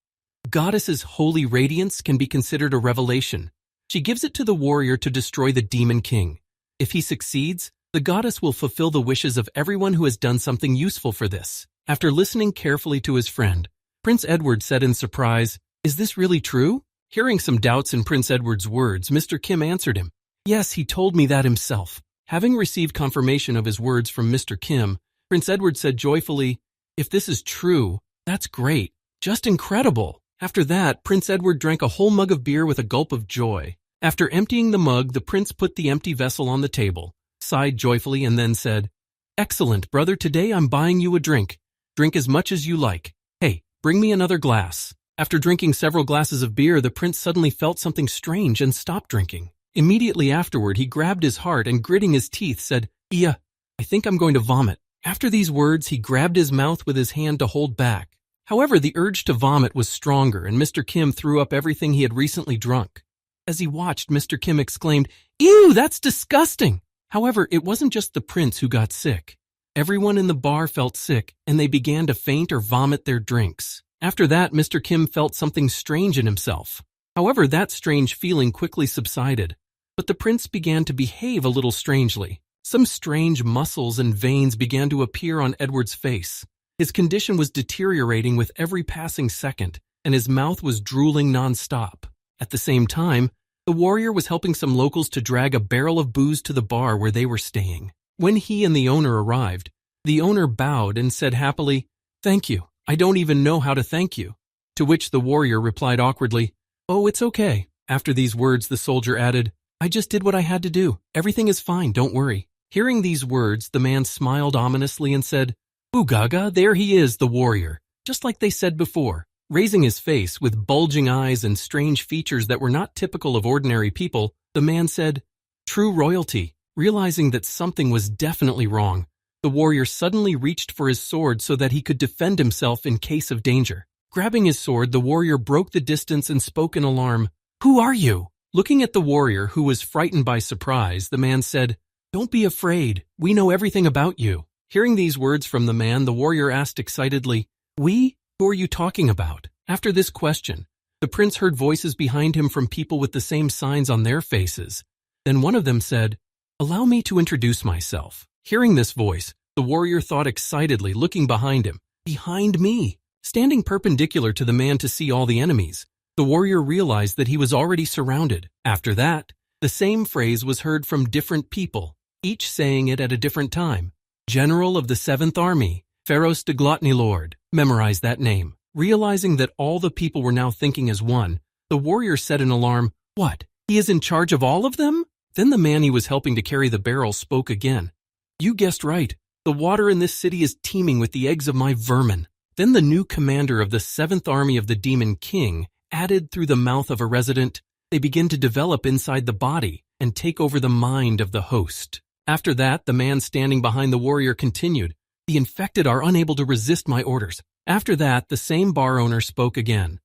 "Goddess's holy radiance can be considered a revelation. She gives it to the warrior to destroy the Demon King. If he succeeds, the goddess will fulfill the wishes of everyone who has done something useful for this." After listening carefully to his friend, Prince Edward said in surprise, "Is this really true?" Hearing some doubts in Prince Edward's words, Mr. Kim answered him, "Yes, he told me that himself." Having received confirmation of his words from Mr. Kim, Prince Edward said joyfully, "If this is true, that's great. Just incredible." After that, Prince Edward drank a whole mug of beer with a gulp of joy. After emptying the mug, the prince put the empty vessel on the table, sighed joyfully, and then said, "Excellent, brother, today I'm buying you a drink. Drink as much as you like. Hey, bring me another glass." After drinking several glasses of beer, the prince suddenly felt something strange and stopped drinking. Immediately afterward, he grabbed his heart and, gritting his teeth, said, "Yeah, I think I'm going to vomit." After these words, he grabbed his mouth with his hand to hold back. However, the urge to vomit was stronger, and Mr. Kim threw up everything he had recently drunk. As he watched, Mr. Kim exclaimed, "Ew, that's disgusting!" However, it wasn't just the prince who got sick. Everyone in the bar felt sick, and they began to faint or vomit their drinks. After that, Mr. Kim felt something strange in himself. However, that strange feeling quickly subsided, but the prince began to behave a little strangely. Some strange muscles and veins began to appear on Edward's face. His condition was deteriorating with every passing second, and his mouth was drooling nonstop. At the same time, the warrior was helping some locals to drag a barrel of booze to the bar where they were staying. When he and the owner arrived, the owner bowed and said happily, "Thank you. I don't even know how to thank you." To which the warrior replied awkwardly, "Oh, it's okay." After these words, the soldier added, "I just did what I had to do. Everything is fine, don't worry." Hearing these words, the man smiled ominously and said, "Bugaga, there he is, the warrior, just like they said before." Raising his face with bulging eyes and strange features that were not typical of ordinary people, the man said, "True royalty." Realizing that something was definitely wrong, the warrior suddenly reached for his sword so that he could defend himself in case of danger. Grabbing his sword, the warrior broke the distance and spoke in alarm, "Who are you?" Looking at the warrior, who was frightened by surprise, the man said, "Don't be afraid. We know everything about you." Hearing these words from the man, the warrior asked excitedly, "We? Who are you talking about?" After this question, the prince heard voices behind him from people with the same signs on their faces. Then one of them said, "Allow me to introduce myself." Hearing this voice, the warrior thought excitedly, looking behind him. Behind me! Standing perpendicular to the man to see all the enemies, the warrior realized that he was already surrounded. After that, the same phrase was heard from different people, each saying it at a different time. "General of the 7th Army, Pharaoh's de Gluttony Lord." Memorize that name. Realizing that all the people were now thinking as one, the warrior said in alarm, "What? He is in charge of all of them?" Then the man he was helping to carry the barrel spoke again. "You guessed right. The water in this city is teeming with the eggs of my vermin." Then the new commander of the 7th Army of the Demon King added through the mouth of a resident, "They begin to develop inside the body and take over the mind of the host." After that, the man standing behind the warrior continued, "The infected are unable to resist my orders." After that, the same bar owner spoke again.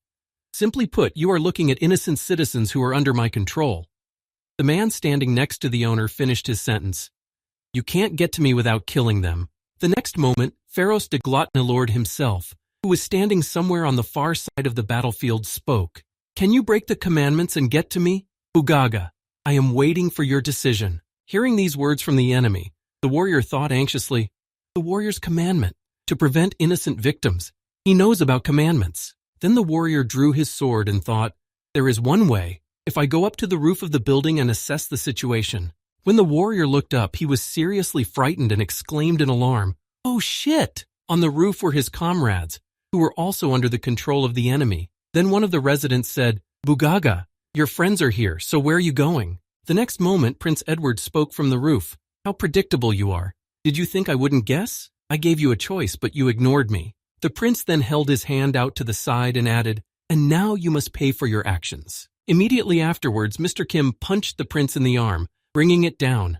"Simply put, you are looking at innocent citizens who are under my control." The man standing next to the owner finished his sentence, "You can't get to me without killing them." The next moment, Pharaoh's de Gluttony Lord himself, who was standing somewhere on the far side of the battlefield, spoke. "Can you break the commandments and get to me? Bugaga, I am waiting for your decision." Hearing these words from the enemy, the warrior thought anxiously, "The warrior's commandment, to prevent innocent victims. He knows about commandments." Then the warrior drew his sword and thought, "There is one way, if I go up to the roof of the building and assess the situation." When the warrior looked up, he was seriously frightened and exclaimed in alarm, "Oh shit!" On the roof were his comrades, who were also under the control of the enemy. Then one of the residents said, "Bugaga, your friends are here, so where are you going?" The next moment, Prince Edward spoke from the roof. "How predictable you are. Did you think I wouldn't guess? I gave you a choice, but you ignored me." The prince then held his hand out to the side and added, "And now you must pay for your actions." Immediately afterwards, Mr. Kim punched the prince in the arm, bringing it down.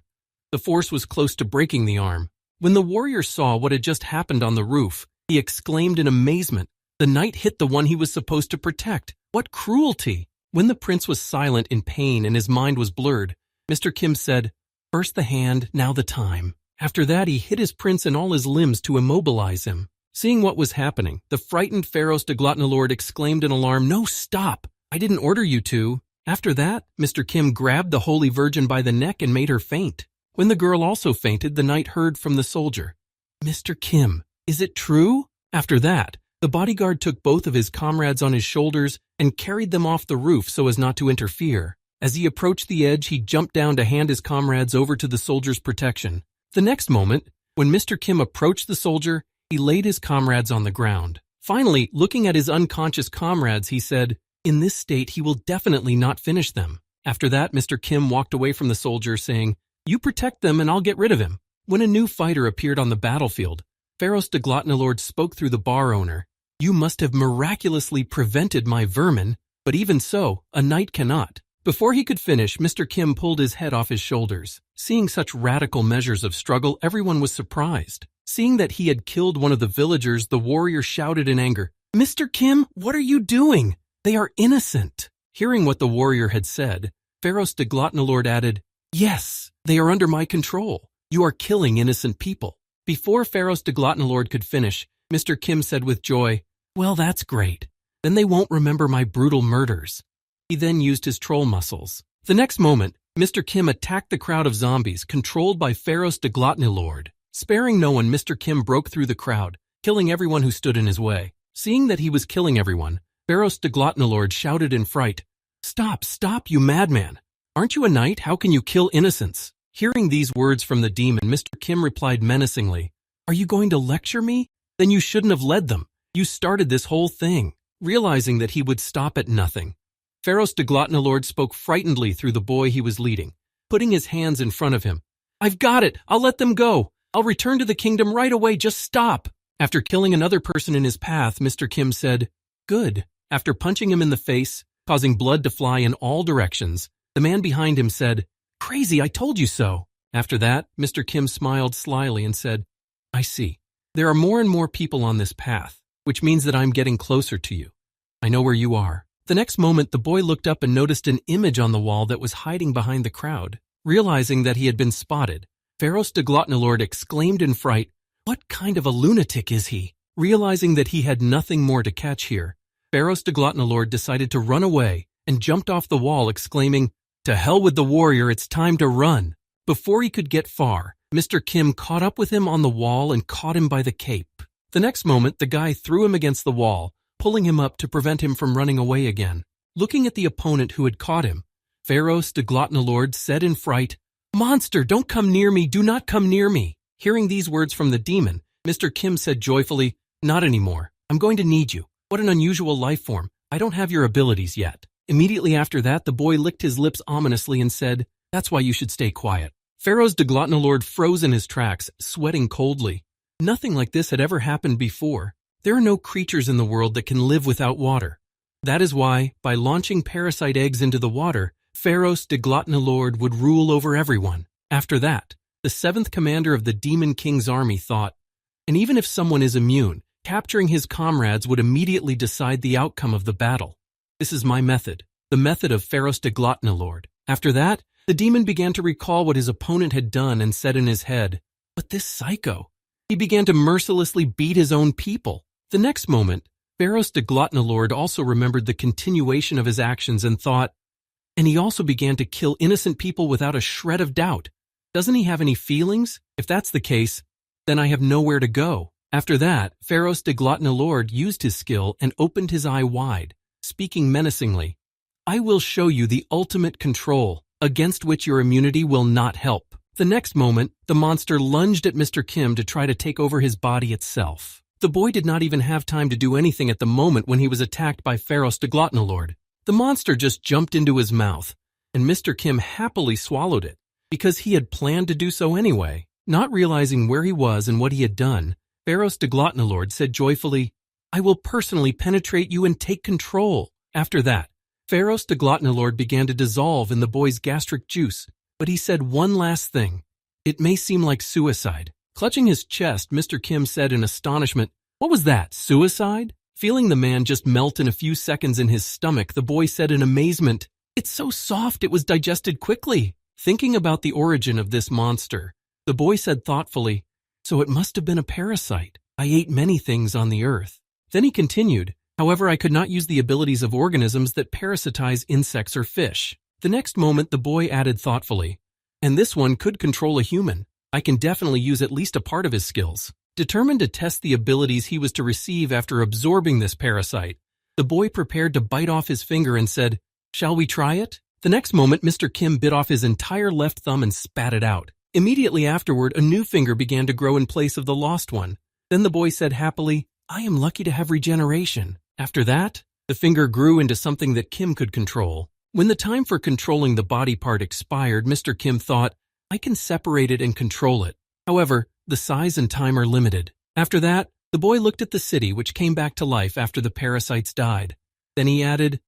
The force was close to breaking the arm. When the warrior saw what had just happened on the roof, he exclaimed in amazement, "The knight hit the one he was supposed to protect. What cruelty!" When the prince was silent in pain and his mind was blurred, Mr. Kim said, "First the hand, now the time." After that, he hit his prince in all his limbs to immobilize him. Seeing what was happening, the frightened Pharaoh's de Gluttony Lord exclaimed in alarm, "No, stop! I didn't order you to." After that, Mr. Kim grabbed the Holy Virgin by the neck and made her faint. When the girl also fainted, the knight heard from the soldier, "Mr. Kim, is it true?" After that, the bodyguard took both of his comrades on his shoulders and carried them off the roof so as not to interfere. As he approached the edge, he jumped down to hand his comrades over to the soldier's protection. The next moment, when Mr. Kim approached the soldier, he laid his comrades on the ground. Finally, looking at his unconscious comrades, he said, "In this state, he will definitely not finish them." After that, Mr. Kim walked away from the soldier, saying, "You protect them and I'll get rid of him." When a new fighter appeared on the battlefield, Pharaoh's de Gluttony Lord spoke through the bar owner, "You must have miraculously prevented my vermin, but even so, a knight cannot." Before he could finish, Mr. Kim pulled his head off his shoulders. Seeing such radical measures of struggle, everyone was surprised. Seeing that he had killed one of the villagers, the warrior shouted in anger, "Mr. Kim, what are you doing? They are innocent." Hearing what the warrior had said, Pharaoh's de Gluttony Lord added, "Yes, they are under my control. You are killing innocent people." Before Pharaoh's de Gluttony Lord could finish, Mr. Kim said with joy, "Well, that's great. Then they won't remember my brutal murders." He then used his troll muscles. The next moment, Mr. Kim attacked the crowd of zombies controlled by Pharaoh's de Gluttony Lord. Sparing no one, Mr. Kim broke through the crowd, killing everyone who stood in his way. Seeing that he was killing everyone, Pharos the Gluttonlord shouted in fright, "Stop, stop, you madman! Aren't you a knight? How can you kill innocents?" Hearing these words from the demon, Mr. Kim replied menacingly, "Are you going to lecture me? Then you shouldn't have led them. You started this whole thing." Realizing that he would stop at nothing, Pharos the Gluttonlord spoke frightenedly through the boy he was leading, putting his hands in front of him. "I've got it! I'll let them go! I'll return to the kingdom right away, just stop!" After killing another person in his path, Mr. Kim said, "Good." After punching him in the face, causing blood to fly in all directions, the man behind him said, "Crazy, I told you so." After that, Mr. Kim smiled slyly and said, "I see. There are more and more people on this path, which means that I'm getting closer to you. I know where you are." The next moment, the boy looked up and noticed an image on the wall that was hiding behind the crowd. Realizing that he had been spotted, Pharos the Gluttonlord exclaimed in fright, "What kind of a lunatic is he?" Realizing that he had nothing more to catch here, Pharos the Gluttonlord decided to run away and jumped off the wall, exclaiming, "To hell with the warrior, it's time to run." Before he could get far, Mr. Kim caught up with him on the wall and caught him by the cape. The next moment, the guy threw him against the wall, pulling him up to prevent him from running away again. Looking at the opponent who had caught him, Pharos the Gluttonlord said in fright, "Monster, don't come near me, do not come near me." Hearing these words from the demon, Mr. Kim said joyfully, "Not anymore. I'm going to need you. What an unusual life form. I don't have your abilities yet." Immediately after that, the boy licked his lips ominously and said, "That's why you should stay quiet." Pharos the Gluttonlord froze in his tracks, sweating coldly. Nothing like this had ever happened before. There are no creatures in the world that can live without water. That is why, by launching parasite eggs into the water, Pharos the Gluttonlord would rule over everyone. After that, the 7th commander of the Demon King's army thought, and even if someone is immune, capturing his comrades would immediately decide the outcome of the battle. This is my method, the method of Pharos the Gluttonlord. After that, the demon began to recall what his opponent had done and said in his head, "But this psycho, he began to mercilessly beat his own people." The next moment, Pharos the Gluttonlord also remembered the continuation of his actions and thought, and he also began to kill innocent people without a shred of doubt. Doesn't he have any feelings? If that's the case, then I have nowhere to go. After that, Pharos the Gluttonlord used his skill and opened his eye wide, speaking menacingly, "I will show you the ultimate control, against which your immunity will not help." The next moment, the monster lunged at Mr. Kim to try to take over his body itself. The boy did not even have time to do anything at the moment when he was attacked by Pharos the Gluttonlord. The monster just jumped into his mouth, and Mr. Kim happily swallowed it, because he had planned to do so anyway. Not realizing where he was and what he had done, Pharos the Gluttonlord said joyfully, "I will personally penetrate you and take control." After that, Pharos the Gluttonlord began to dissolve in the boy's gastric juice, but he said one last thing. "It may seem like suicide." Clutching his chest, Mr. Kim said in astonishment, "What was that, suicide?" Feeling the man just melt in a few seconds in his stomach, the boy said in amazement, "It's so soft it was digested quickly." Thinking about the origin of this monster, the boy said thoughtfully, "So it must have been a parasite. I ate many things on the earth." Then he continued, "However, I could not use the abilities of organisms that parasitize insects or fish." The next moment, the boy added thoughtfully, "And this one could control a human. I can definitely use at least a part of his skills." Determined to test the abilities he was to receive after absorbing this parasite, the boy prepared to bite off his finger and said, "Shall we try it?" The next moment, Mr. Kim bit off his entire left thumb and spat it out. Immediately afterward, a new finger began to grow in place of the lost one. Then the boy said happily, "I am lucky to have regeneration." After that, the finger grew into something that Kim could control. When the time for controlling the body part expired, Mr. Kim thought, "I can separate it and control it." However, the size and time are limited. After that, the boy looked at the city, which came back to life after the parasites died. Then he added,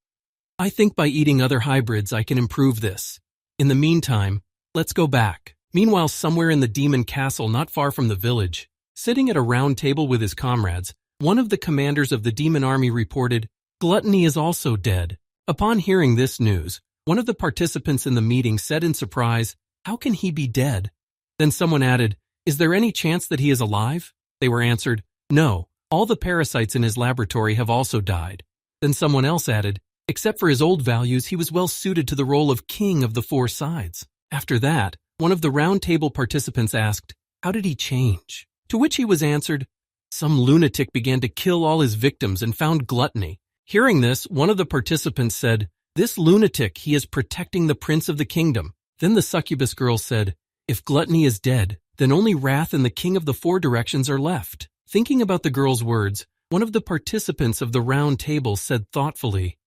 "I think by eating other hybrids I can improve this. In the meantime, let's go back." Meanwhile, somewhere in the demon castle not far from the village, sitting at a round table with his comrades, one of the commanders of the demon army reported, "Gluttony is also dead." Upon hearing this news, one of the participants in the meeting said in surprise, "How can he be dead?" Then someone added, "Is there any chance that he is alive?" They were answered, "No, all the parasites in his laboratory have also died." Then someone else added, "Except for his old values, he was well suited to the role of king of the four sides." After that, one of the round table participants asked, "How did he change?" To which he was answered, "Some lunatic began to kill all his victims and found gluttony. Hearing this, one of the participants said, "This lunatic, he is protecting the prince of the kingdom." Then the succubus girl said, "If gluttony is dead, then only wrath and the king of the four directions are left." Thinking about the girl's words, one of the participants of the round table said thoughtfully,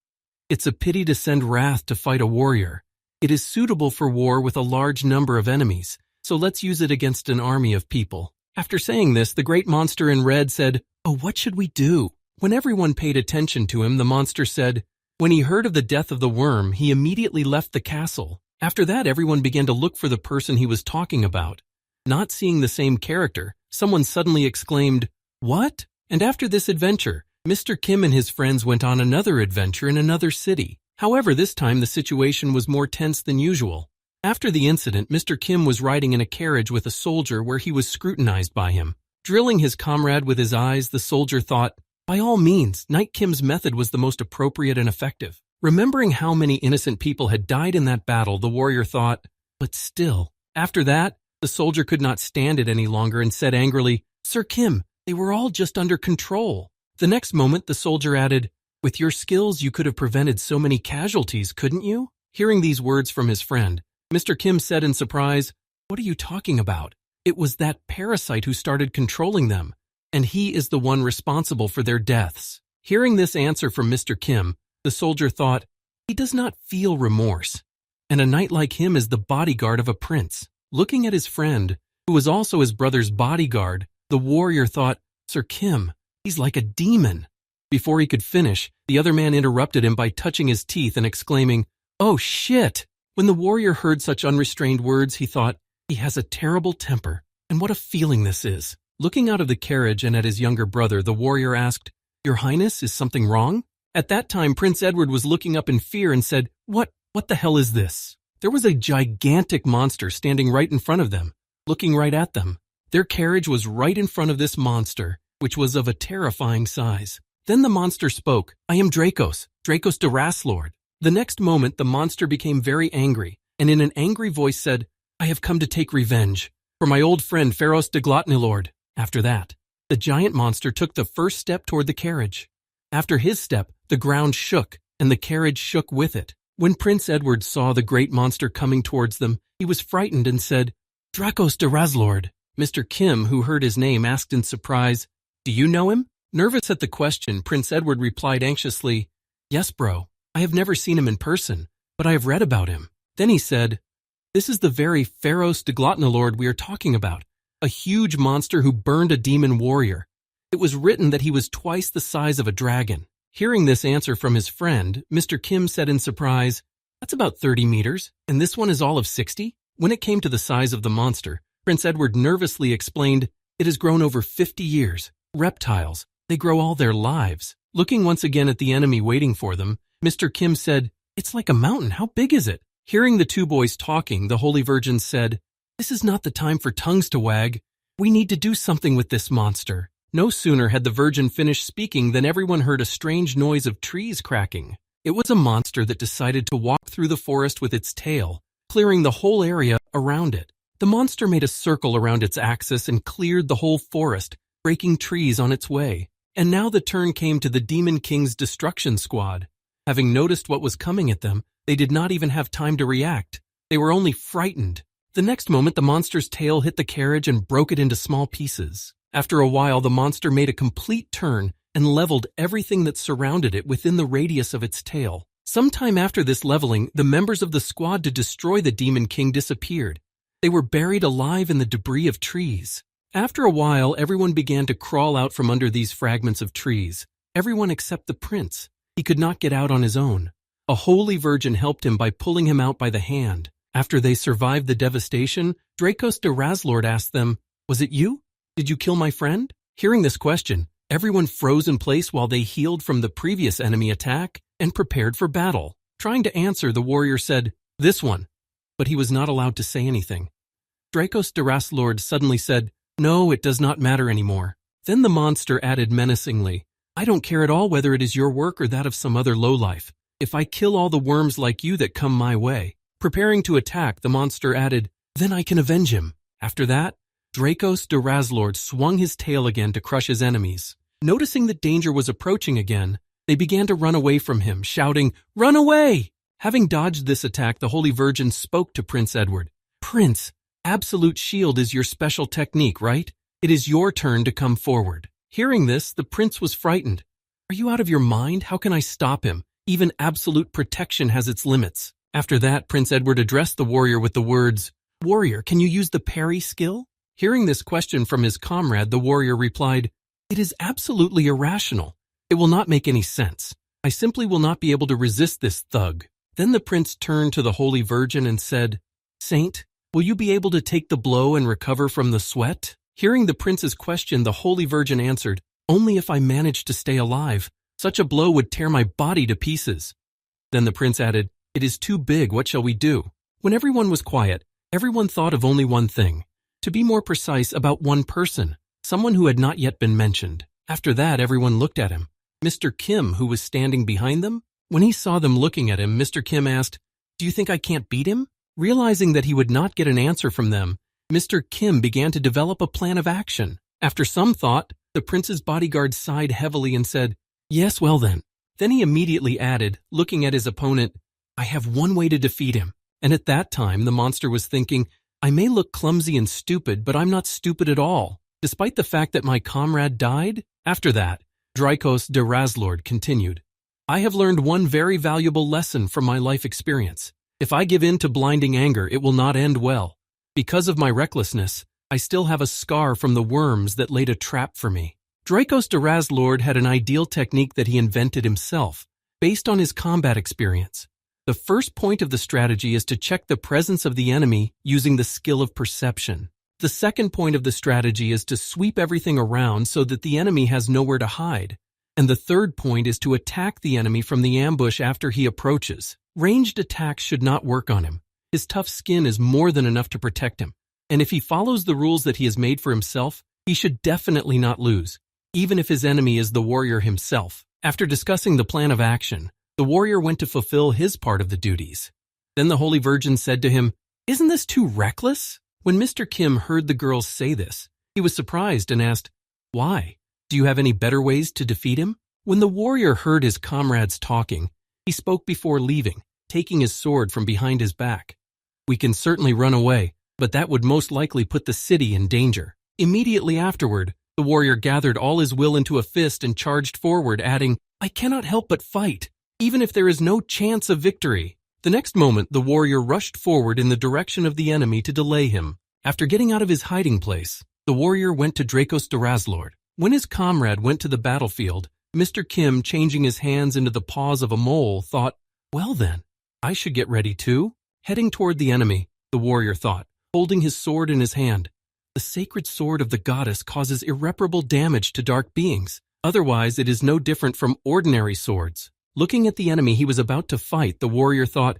"It's a pity to send wrath to fight a warrior. It is suitable for war with a large number of enemies, so let's use it against an army of people." After saying this, the great monster in red said, "Oh, what should we do?" When everyone paid attention to him, the monster said, "When he heard of the death of the worm, he immediately left the castle." After that, everyone began to look for the person he was talking about. Not seeing the same character, someone suddenly exclaimed, "What?" And after this adventure, Mr. Kim and his friends went on another adventure in another city. However, this time the situation was more tense than usual. After the incident, Mr. Kim was riding in a carriage with a soldier where he was scrutinized by him. Drilling his comrade with his eyes, the soldier thought, by all means, Knight Kim's method was the most appropriate and effective. Remembering how many innocent people had died in that battle, the warrior thought, but still. After that, the soldier could not stand it any longer and said angrily, "Sir Kim, they were all just under control." The next moment, the soldier added, "With your skills, you could have prevented so many casualties, couldn't you?" Hearing these words from his friend, Mr. Kim said in surprise, "What are you talking about? It was that parasite who started controlling them, and he is the one responsible for their deaths." Hearing this answer from Mr. Kim, the soldier thought, he does not feel remorse, and a knight like him is the bodyguard of a prince. Looking at his friend, who was also his brother's bodyguard, the warrior thought, "Sir Kim, he's like a demon." Before he could finish, the other man interrupted him by touching his teeth and exclaiming, "Oh shit!" When the warrior heard such unrestrained words, he thought, he has a terrible temper, and what a feeling this is. Looking out of the carriage and at his younger brother, the warrior asked, "Your Highness, is something wrong?" At that time, Prince Edward was looking up in fear and said, What the hell is this?" There was a gigantic monster standing right in front of them, looking right at them. Their carriage was right in front of this monster, which was of a terrifying size. Then the monster spoke, "I am Dracos de Raslord." The next moment, the monster became very angry, and in an angry voice said, "I have come to take revenge for my old friend Pharos de Glotnilord." After that, the giant monster took the first step toward the carriage. After his step, the ground shook, and the carriage shook with it. When Prince Edward saw the great monster coming towards them, he was frightened and said, "Dracos de Raslord." Mr. Kim, who heard his name, asked in surprise, "Do you know him?" Nervous at the question, Prince Edward replied anxiously, "Yes, bro. I have never seen him in person, but I have read about him." Then he said, "This is the very Pharos de Glotnilord we are talking about, a huge monster who burned a demon warrior. It was written that he was twice the size of a dragon." Hearing this answer from his friend, Mr. Kim said in surprise, "That's about 30 meters, and this one is all of 60? When it came to the size of the monster, Prince Edward nervously explained, "It has grown over 50 years. Reptiles, they grow all their lives." Looking once again at the enemy waiting for them, Mr. Kim said, "It's like a mountain. How big is it?" Hearing the two boys talking, the Holy Virgin said, "This is not the time for tongues to wag. We need to do something with this monster." No sooner had the Virgin finished speaking than everyone heard a strange noise of trees cracking. It was a monster that decided to walk through the forest with its tail, clearing the whole area around it. The monster made a circle around its axis and cleared the whole forest, breaking trees on its way. And now the turn came to the Demon King's destruction squad. Having noticed what was coming at them, they did not even have time to react. They were only frightened. The next moment, the monster's tail hit the carriage and broke it into small pieces. After a while, the monster made a complete turn and leveled everything that surrounded it within the radius of its tail. Sometime after this leveling, the members of the squad to destroy the Demon King disappeared. They were buried alive in the debris of trees. After a while, everyone began to crawl out from under these fragments of trees. Everyone except the prince. He could not get out on his own. A holy virgin helped him by pulling him out by the hand. After they survived the devastation, Dracos de Raslord asked them, "Was it you? Did you kill my friend?" Hearing this question, everyone froze in place while they healed from the previous enemy attack and prepared for battle. Trying to answer, the warrior said, "This one," but he was not allowed to say anything. Dracos de Raslord suddenly said, "No, it does not matter anymore." Then the monster added menacingly, "I don't care at all whether it is your work or that of some other lowlife. If I kill all the worms like you that come my way." Preparing to attack, the monster added, "Then I can avenge him." After that, Dracos de Raslord swung his tail again to crush his enemies. Noticing that danger was approaching again, They began to run away from him, shouting, "Run away!" Having dodged this attack, the Holy Virgin spoke to Prince Edward. "Prince, Absolute Shield is your special technique, right? It is your turn to come forward." Hearing this, the prince was frightened. "Are you out of your mind? How can I stop him? Even absolute protection has its limits." After that, Prince Edward addressed the warrior with the words, "Warrior, can you use the parry skill?" Hearing this question from his comrade, the warrior replied, "It is absolutely irrational. It will not make any sense. I simply will not be able to resist this thug." Then the prince turned to the Holy Virgin and said, "Saint, will you be able to take the blow and recover from the sweat?" Hearing the prince's question, the Holy Virgin answered, "Only if I manage to stay alive. Such a blow would tear my body to pieces." Then the prince added, "It is too big. What shall we do?" When everyone was quiet, everyone thought of only one thing. To be more precise, about one person, someone who had not yet been mentioned. After that, everyone looked at him. Mr. Kim, who was standing behind them, when he saw them looking at him, Mr. Kim asked, "Do you think I can't beat him?" Realizing that he would not get an answer from them, Mr. Kim began to develop a plan of action. After some thought, the prince's bodyguard sighed heavily and said, "Yes, well then." Then he immediately added, looking at his opponent, "I have one way to defeat him." And at that time, the monster was thinking, "I may look clumsy and stupid, but I'm not stupid at all, despite the fact that my comrade died." After that, Drykos de Razlord continued, "I have learned one very valuable lesson from my life experience. If I give in to blinding anger, it will not end well. Because of my recklessness, I still have a scar from the worms that laid a trap for me." Drykos de Razlord had an ideal technique that he invented himself, based on his combat experience. The first point of the strategy is to check the presence of the enemy using the skill of perception. The second point of the strategy is to sweep everything around so that the enemy has nowhere to hide. And the third point is to attack the enemy from the ambush after he approaches. Ranged attacks should not work on him. His tough skin is more than enough to protect him. And if he follows the rules that he has made for himself, he should definitely not lose, even if his enemy is the warrior himself. After discussing the plan of action, the warrior went to fulfill his part of the duties. Then the Holy Virgin said to him, "Isn't this too reckless?" When Mr. Kim heard the girls say this, he was surprised and asked, "Why? Do you have any better ways to defeat him?" When the warrior heard his comrades talking, he spoke before leaving, taking his sword from behind his back. "We can certainly run away, but that would most likely put the city in danger." Immediately afterward, the warrior gathered all his will into a fist and charged forward, adding, "I cannot help but fight, even if there is no chance of victory." The next moment, the warrior rushed forward in the direction of the enemy to delay him. After getting out of his hiding place, the warrior went to Drykos de Razlord. When his comrade went to the battlefield, Mr. Kim, changing his hands into the paws of a mole, thought, "Well then, I should get ready too." Heading toward the enemy, the warrior thought, holding his sword in his hand, "The sacred sword of the goddess causes irreparable damage to dark beings. Otherwise, it is no different from ordinary swords." Looking at the enemy he was about to fight, the warrior thought,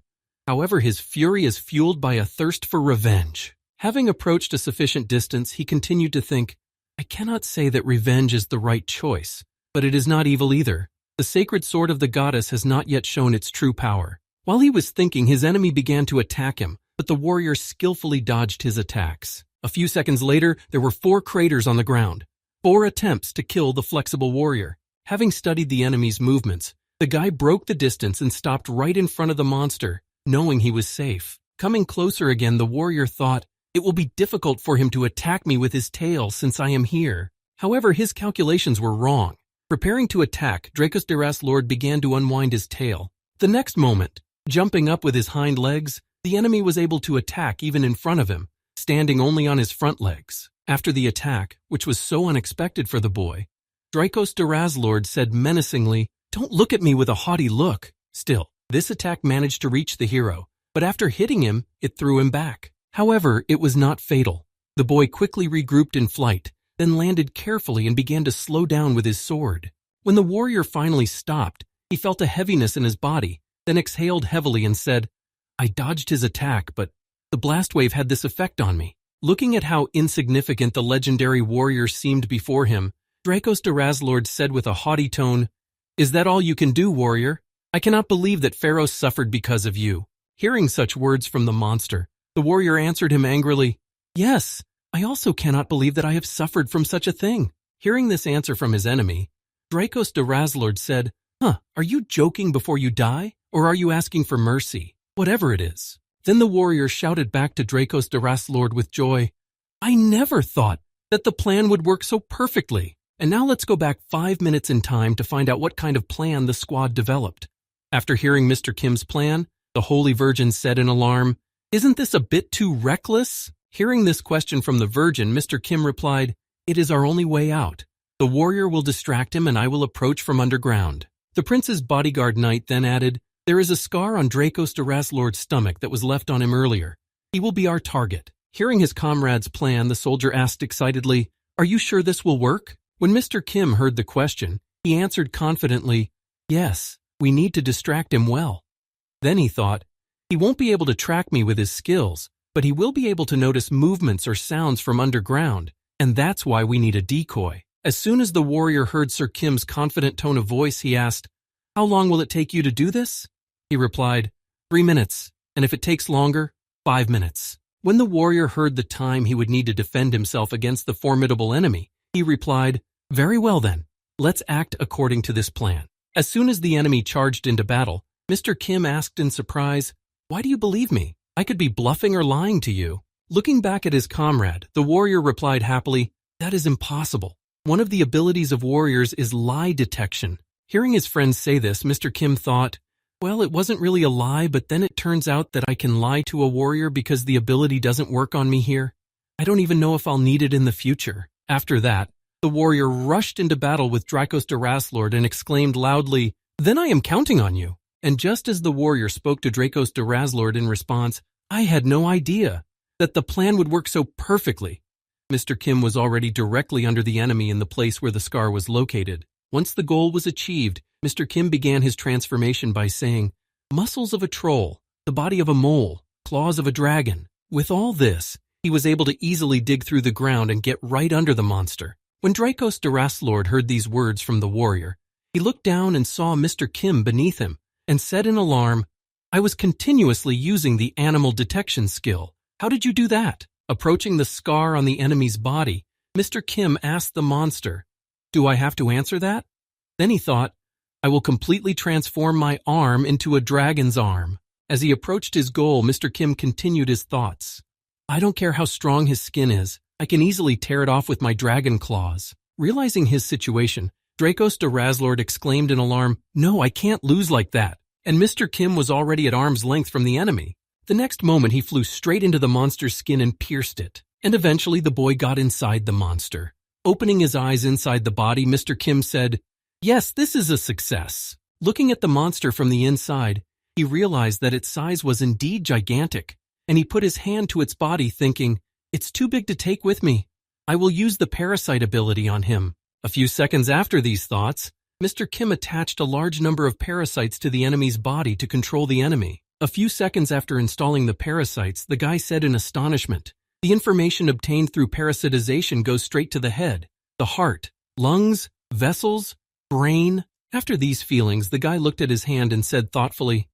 "However, his fury is fueled by a thirst for revenge." Having approached a sufficient distance, he continued to think, "I cannot say that revenge is the right choice, but it is not evil either. The sacred sword of the goddess has not yet shown its true power." While he was thinking, his enemy began to attack him, but the warrior skillfully dodged his attacks. A few seconds later, there were 4 craters on the ground, 4 attempts to kill the flexible warrior. Having studied the enemy's movements, the guy broke the distance and stopped right in front of the monster, knowing he was safe. Coming closer again, the warrior thought, "It will be difficult for him to attack me with his tail since I am here." However, his calculations were wrong. Preparing to attack, Drykos de Razlord began to unwind his tail. The next moment, jumping up with his hind legs, the enemy was able to attack even in front of him, standing only on his front legs. After the attack, which was so unexpected for the boy, Drykos de Razlord said menacingly, "Don't look at me with a haughty look." Still, this attack managed to reach the hero, but after hitting him, it threw him back. However, it was not fatal. The boy quickly regrouped in flight, then landed carefully and began to slow down with his sword. When the warrior finally stopped, he felt a heaviness in his body, then exhaled heavily and said, "I dodged his attack, but the blast wave had this effect on me." Looking at how insignificant the legendary warrior seemed before him, Drykos de Razlord said with a haughty tone, "Is that all you can do, warrior? I cannot believe that Pharaoh suffered because of you." Hearing such words from the monster, the warrior answered him angrily, "Yes, I also cannot believe that I have suffered from such a thing." Hearing this answer from his enemy, Drykos de Razlord said, Huh, are you joking before you die? Or are you asking for mercy? Whatever it is. Then the warrior shouted back to Dracos Daraslord with joy, I never thought that the plan would work so perfectly. And now let's go back 5 minutes in time to find out what kind of plan the squad developed. After hearing Mr. Kim's plan, the Holy Virgin said in alarm, Isn't this a bit too reckless? Hearing this question from the Virgin, Mr. Kim replied, It is our only way out. The warrior will distract him and I will approach from underground. The prince's bodyguard knight then added, There is a scar on Dracos Daraslord's stomach that was left on him earlier. He will be our target. Hearing his comrade's plan, the soldier asked excitedly, Are you sure this will work? When Mr. Kim heard the question, he answered confidently, Yes, we need to distract him well. Then he thought, He won't be able to track me with his skills, but he will be able to notice movements or sounds from underground, and that's why we need a decoy. As soon as the warrior heard Sir Kim's confident tone of voice, he asked, How long will it take you to do this? He replied, 3 minutes, and if it takes longer, 5 minutes. When the warrior heard the time he would need to defend himself against the formidable enemy, he replied, Very well then, let's act according to this plan. As soon as the enemy charged into battle, Mr. Kim asked in surprise, Why do you believe me? I could be bluffing or lying to you. Looking back at his comrade, the warrior replied happily, That is impossible. One of the abilities of warriors is lie detection. Hearing his friend say this, Mr. Kim thought, Well, it wasn't really a lie, but then it turns out that I can lie to a warrior because the ability doesn't work on me here. I don't even know if I'll need it in the future. After that, the warrior rushed into battle with Dracos Daraslord and exclaimed loudly, Then I am counting on you. And just as the warrior spoke to Dracos Daraslord in response, I had no idea that the plan would work so perfectly. Mr. Kim was already directly under the enemy in the place where the scar was located. Once the goal was achieved, Mr. Kim began his transformation by saying, Muscles of a troll, the body of a mole, claws of a dragon. With all this, he was able to easily dig through the ground and get right under the monster. When Dracos Daraslord heard these words from the warrior, he looked down and saw Mr. Kim beneath him and said in alarm, I was continuously using the animal detection skill. How did you do that? Approaching the scar on the enemy's body, Mr. Kim asked the monster, Do I have to answer that? Then he thought, I will completely transform my arm into a dragon's arm. As he approached his goal, Mr. Kim continued his thoughts. I don't care how strong his skin is. I can easily tear it off with my dragon claws. Realizing his situation, Dracos Daraslord exclaimed in alarm, No, I can't lose like that. And Mr. Kim was already at arm's length from the enemy. The next moment he flew straight into the monster's skin and pierced it. And eventually the boy got inside the monster. Opening his eyes inside the body, Mr. Kim said, Yes, this is a success. Looking at the monster from the inside, he realized that its size was indeed gigantic, and he put his hand to its body thinking, It's too big to take with me. I will use the parasite ability on him. A few seconds after these thoughts, Mr. Kim attached a large number of parasites to the enemy's body to control the enemy. A few seconds after installing the parasites, the guy said in astonishment, The information obtained through parasitization goes straight to the head, the heart, lungs, vessels, brain. After these feelings, the guy looked at his hand and said thoughtfully,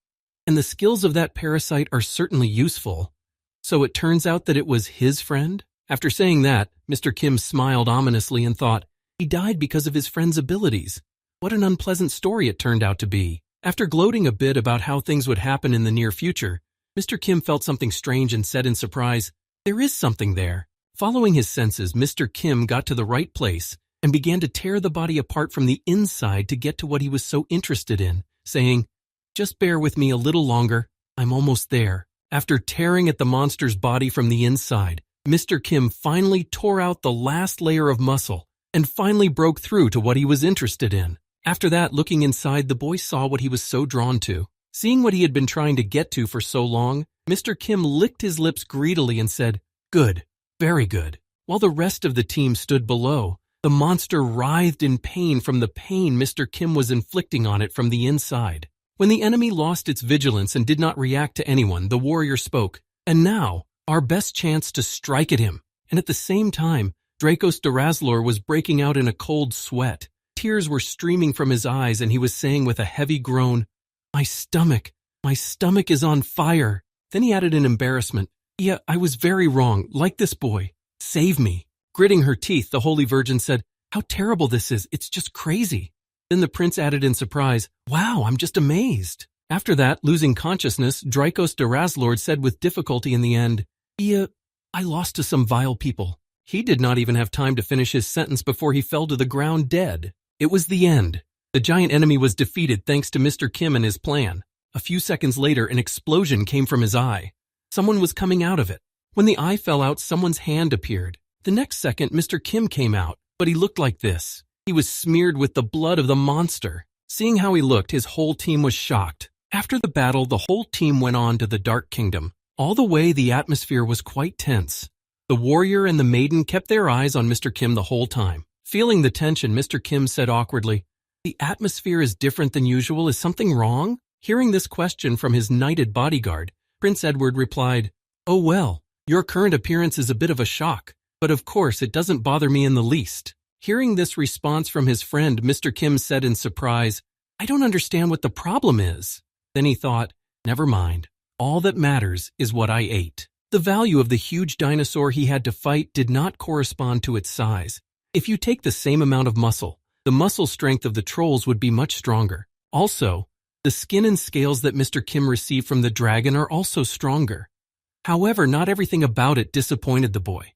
And the skills of that parasite are certainly useful. So it turns out that it was his friend? After saying that, Mr. Kim smiled ominously and thought, He died because of his friend's abilities. What an unpleasant story it turned out to be. After gloating a bit about how things would happen in the near future, Mr. Kim felt something strange and said in surprise, There is something there. Following his senses, Mr. Kim got to the right place and began to tear the body apart from the inside to get to what he was so interested in, saying, Just bear with me a little longer. I'm almost there. After tearing at the monster's body from the inside, Mr. Kim finally tore out the last layer of muscle and finally broke through to what he was interested in. After that, looking inside, the boy saw what he was so drawn to. Seeing what he had been trying to get to for so long, Mr. Kim licked his lips greedily and said, Good, very good. While the rest of the team stood below, the monster writhed in pain from the pain Mr. Kim was inflicting on it from the inside. When the enemy lost its vigilance and did not react to anyone, the warrior spoke, And now, our best chance to strike at him. And at the same time, Dracos Daraslord was breaking out in a cold sweat. Tears were streaming from his eyes, and he was saying with a heavy groan, my stomach is on fire. Then he added in embarrassment, Yeah, I was very wrong, like this boy. Save me. Gritting her teeth, the Holy Virgin said, How terrible this is, it's just crazy. Then the prince added in surprise, "Wow, I'm just amazed." After that, losing consciousness, Drykos de Razlord said with difficulty in the end, I lost to some vile people." He did not even have time to finish his sentence before he fell to the ground dead. It was the end. The giant enemy was defeated thanks to Mr. Kim and his plan. A few seconds later, an explosion came from his eye. Someone was coming out of it. When the eye fell out, someone's hand appeared. The next second, Mr. Kim came out, but he looked like this. He was smeared with the blood of the monster. Seeing how he looked, his whole team was shocked. After the battle, the whole team went on to the Dark Kingdom. All the way, the atmosphere was quite tense. The warrior and the maiden kept their eyes on Mr. Kim the whole time. Feeling the tension, Mr. Kim said awkwardly, "The atmosphere is different than usual. Is something wrong?" Hearing this question from his knighted bodyguard, Prince Edward replied, "Oh well, your current appearance is a bit of a shock, but of course it doesn't bother me in the least." Hearing this response from his friend, Mr. Kim said in surprise, "I don't understand what the problem is." Then he thought, "Never mind. All that matters is what I ate." The value of the huge dinosaur he had to fight did not correspond to its size. If you take the same amount of muscle, the muscle strength of the trolls would be much stronger. Also, the skin and scales that Mr. Kim received from the dragon are also stronger. However, not everything about it disappointed the boy.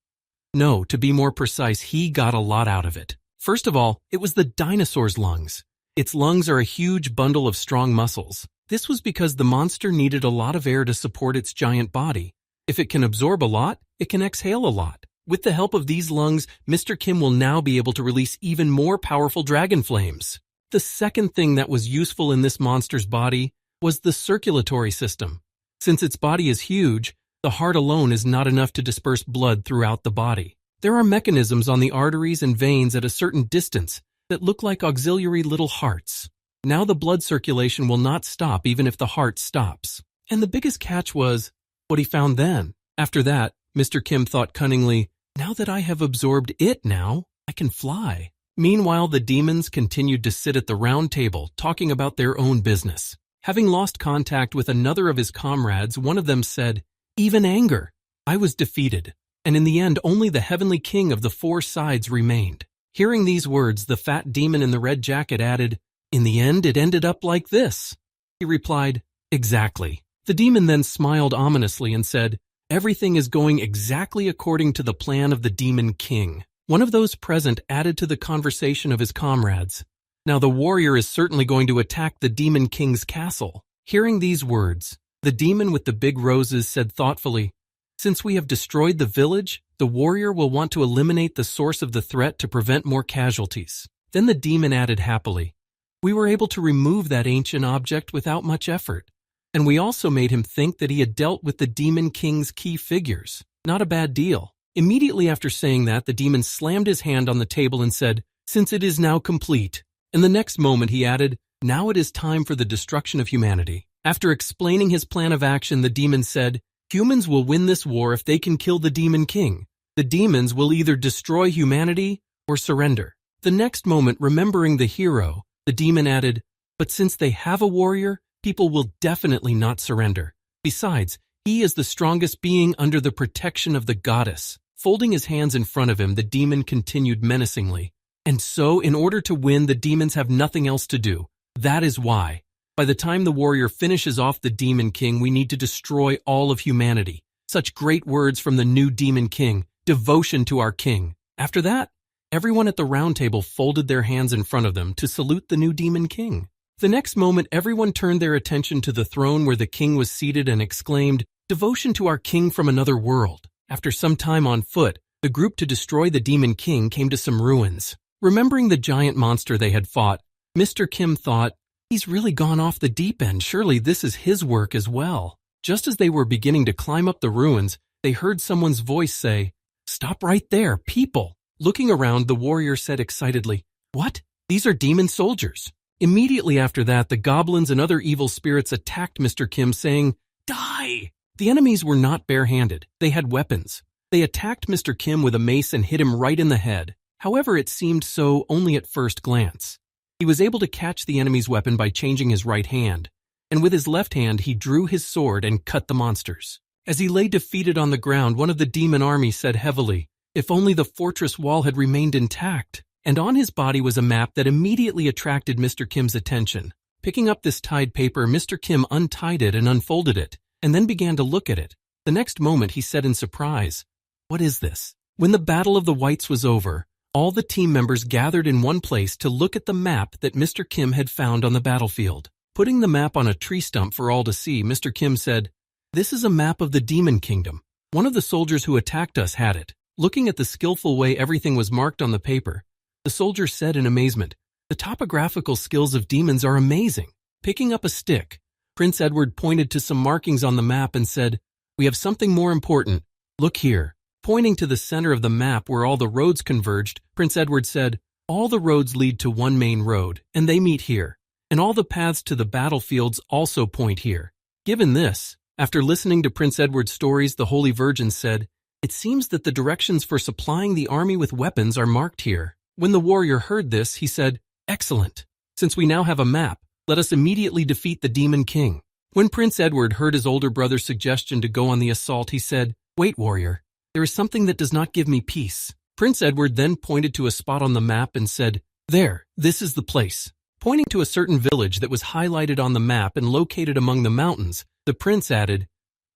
No, to be more precise, he got a lot out of it. First of all, it was the dinosaur's lungs. Its lungs are a huge bundle of strong muscles. This was because the monster needed a lot of air to support its giant body. If it can absorb a lot, it can exhale a lot. With the help of these lungs, Mr. Kim will now be able to release even more powerful dragon flames. The second thing that was useful in this monster's body was the circulatory system. Since its body is huge, the heart alone is not enough to disperse blood throughout the body. There are mechanisms on the arteries and veins at a certain distance that look like auxiliary little hearts. Now the blood circulation will not stop even if the heart stops. And the biggest catch was what he found then. After that, Mr. Kim thought cunningly, "Now that I have absorbed it now, I can fly." Meanwhile, the demons continued to sit at the round table, talking about their own business. Having lost contact with another of his comrades, one of them said, "Even anger. I was defeated, and in the end only the heavenly king of the four sides remained." Hearing these words, the fat demon in the red jacket added, "In the end, it ended up like this." He replied, "Exactly." The demon then smiled ominously and said, "Everything is going exactly according to the plan of the Demon King." One of those present added to the conversation of his comrades, "Now the warrior is certainly going to attack the Demon King's castle." Hearing these words, the demon with the big roses said thoughtfully, "Since we have destroyed the village, the warrior will want to eliminate the source of the threat to prevent more casualties." Then the demon added happily, "We were able to remove that ancient object without much effort. And we also made him think that he had dealt with the Demon King's key figures. Not a bad deal." Immediately after saying that, the demon slammed his hand on the table and said, "Since it is now complete." And the next moment he added, "Now it is time for the destruction of humanity." After explaining his plan of action, the demon said, "Humans will win this war if they can kill the Demon King. The demons will either destroy humanity or surrender." The next moment, remembering the hero, the demon added, "But since they have a warrior, people will definitely not surrender. Besides, he is the strongest being under the protection of the goddess." Folding his hands in front of him, the demon continued menacingly, "And so, in order to win, the demons have nothing else to do. That is why. By the time the warrior finishes off the Demon King, we need to destroy all of humanity." Such great words from the new Demon King, devotion to our king. After that, everyone at the round table folded their hands in front of them to salute the new Demon King. The next moment, everyone turned their attention to the throne where the king was seated and exclaimed, "Devotion to our king from another world." After some time on foot, the group to destroy the Demon King came to some ruins. Remembering the giant monster they had fought, Mr. Kim thought, "He's really gone off the deep end. Surely this is his work as well." Just as they were beginning to climb up the ruins, they heard someone's voice say, "Stop right there, people." Looking around, the warrior said excitedly, "What? These are demon soldiers." Immediately after that, the goblins and other evil spirits attacked Mr. Kim, saying, "Die!" The enemies were not barehanded. They had weapons. They attacked Mr. Kim with a mace and hit him right in the head. However, it seemed so only at first glance. He was able to catch the enemy's weapon by changing his right hand, and with his left hand he drew his sword and cut the monsters. As he lay defeated on the ground, one of the demon army said heavily, "If only the fortress wall had remained intact." and on his body was a map that immediately attracted Mr. Kim's attention. Picking up this tied paper, Mr. Kim untied it and unfolded it, and then began to look at it. The next moment he said in surprise, "What is this?" When the Battle of the Whites was over, all the team members gathered in one place to look at the map that Mr. Kim had found on the battlefield. Putting the map on a tree stump for all to see, Mr. Kim said, "This is a map of the Demon Kingdom. One of the soldiers who attacked us had it." Looking at the skillful way everything was marked on the paper, the soldier said in amazement, "The topographical skills of demons are amazing." Picking up a stick, Prince Edward pointed to some markings on the map and said, "We have something more important. Look here." Pointing to the center of the map where all the roads converged, Prince Edward said, "All the roads lead to one main road, and they meet here. And all the paths to the battlefields also point here." Given this, after listening to Prince Edward's stories, the Holy Virgin said, "It seems that the directions for supplying the army with weapons are marked here." When the warrior heard this, he said, "Excellent. Since we now have a map, let us immediately defeat the Demon King." When Prince Edward heard his older brother's suggestion to go on the assault, he said, "Wait, warrior. There is something that does not give me peace." Prince Edward then pointed to a spot on the map and said, "There, this is the place." Pointing to a certain village that was highlighted on the map and located among the mountains, the prince added,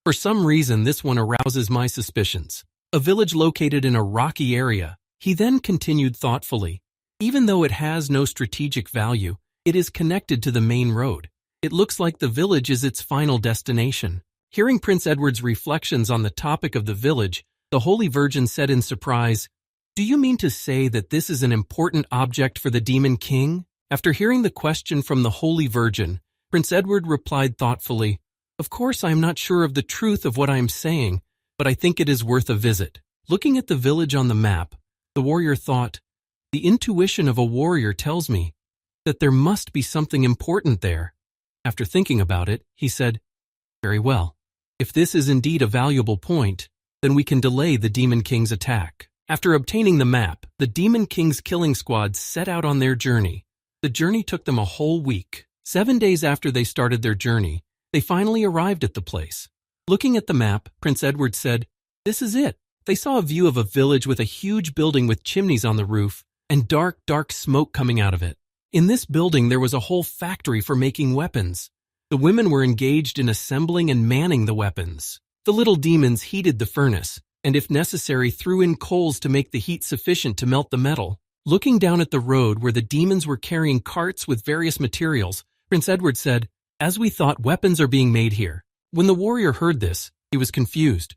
"For some reason this one arouses my suspicions. A village located in a rocky area." He then continued thoughtfully, "Even though it has no strategic value, it is connected to the main road. It looks like the village is its final destination." Hearing Prince Edward's reflections on the topic of the village, the Holy Virgin said in surprise, "Do you mean to say that this is an important object for the Demon King?" After hearing the question from the Holy Virgin, Prince Edward replied thoughtfully, "Of course I am not sure of the truth of what I am saying, but I think it is worth a visit." Looking at the village on the map, the warrior thought, "The intuition of a warrior tells me that there must be something important there." After thinking about it, he said, "Very well. If this is indeed a valuable point, then we can delay the Demon King's attack." After obtaining the map, the Demon King's killing squad set out on their journey. The journey took them a whole week. 7 days after they started their journey, they finally arrived at the place. Looking at the map, Prince Edward said, "This is it." They saw a view of a village with a huge building with chimneys on the roof and dark, dark smoke coming out of it. In this building there was a whole factory for making weapons. The women were engaged in assembling and manning the weapons. The little demons heated the furnace, and if necessary threw in coals to make the heat sufficient to melt the metal. Looking down at the road where the demons were carrying carts with various materials, Prince Edward said, "As we thought, weapons are being made here." When the warrior heard this, he was confused.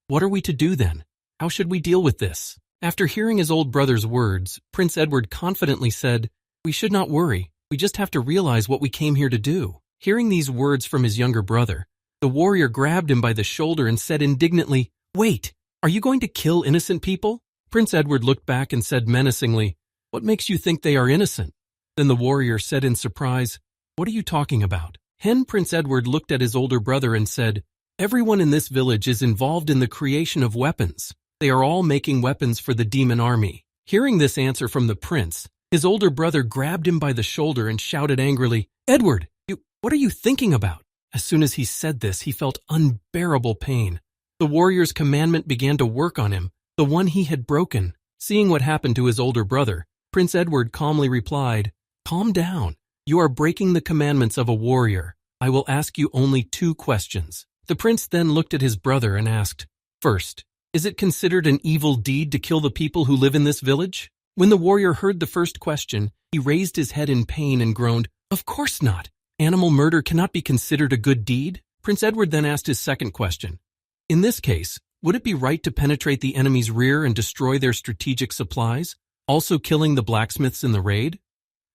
What are we to do then? How should we deal with this?" After hearing his old brother's words, Prince Edward confidently said, "We should not worry. We just have to realize what we came here to do." Hearing these words from his younger brother, the warrior grabbed him by the shoulder and said indignantly, "Wait, are you going to kill innocent people?" Prince Edward looked back and said menacingly, "What makes you think they are innocent?" Then the warrior said in surprise, "What are you talking about?" Prince Edward looked at his older brother and said, "Everyone in this village is involved in the creation of weapons. They are all making weapons for the demon army." Hearing this answer from the prince, his older brother grabbed him by the shoulder and shouted angrily, "Edward, what are you thinking about?" As soon as he said this, he felt unbearable pain. The warrior's commandment began to work on him, the one he had broken. Seeing what happened to his older brother, Prince Edward calmly replied, "Calm down. You are breaking the commandments of a warrior. I will ask you only 2 questions. The prince then looked at his brother and asked, "First, is it considered an evil deed to kill the people who live in this village?" When the warrior heard the first question, he raised his head in pain and groaned, "Of course not. Animal murder cannot be considered a good deed." Prince Edward then asked his second question. "In this case, would it be right to penetrate the enemy's rear and destroy their strategic supplies, also killing the blacksmiths in the raid?"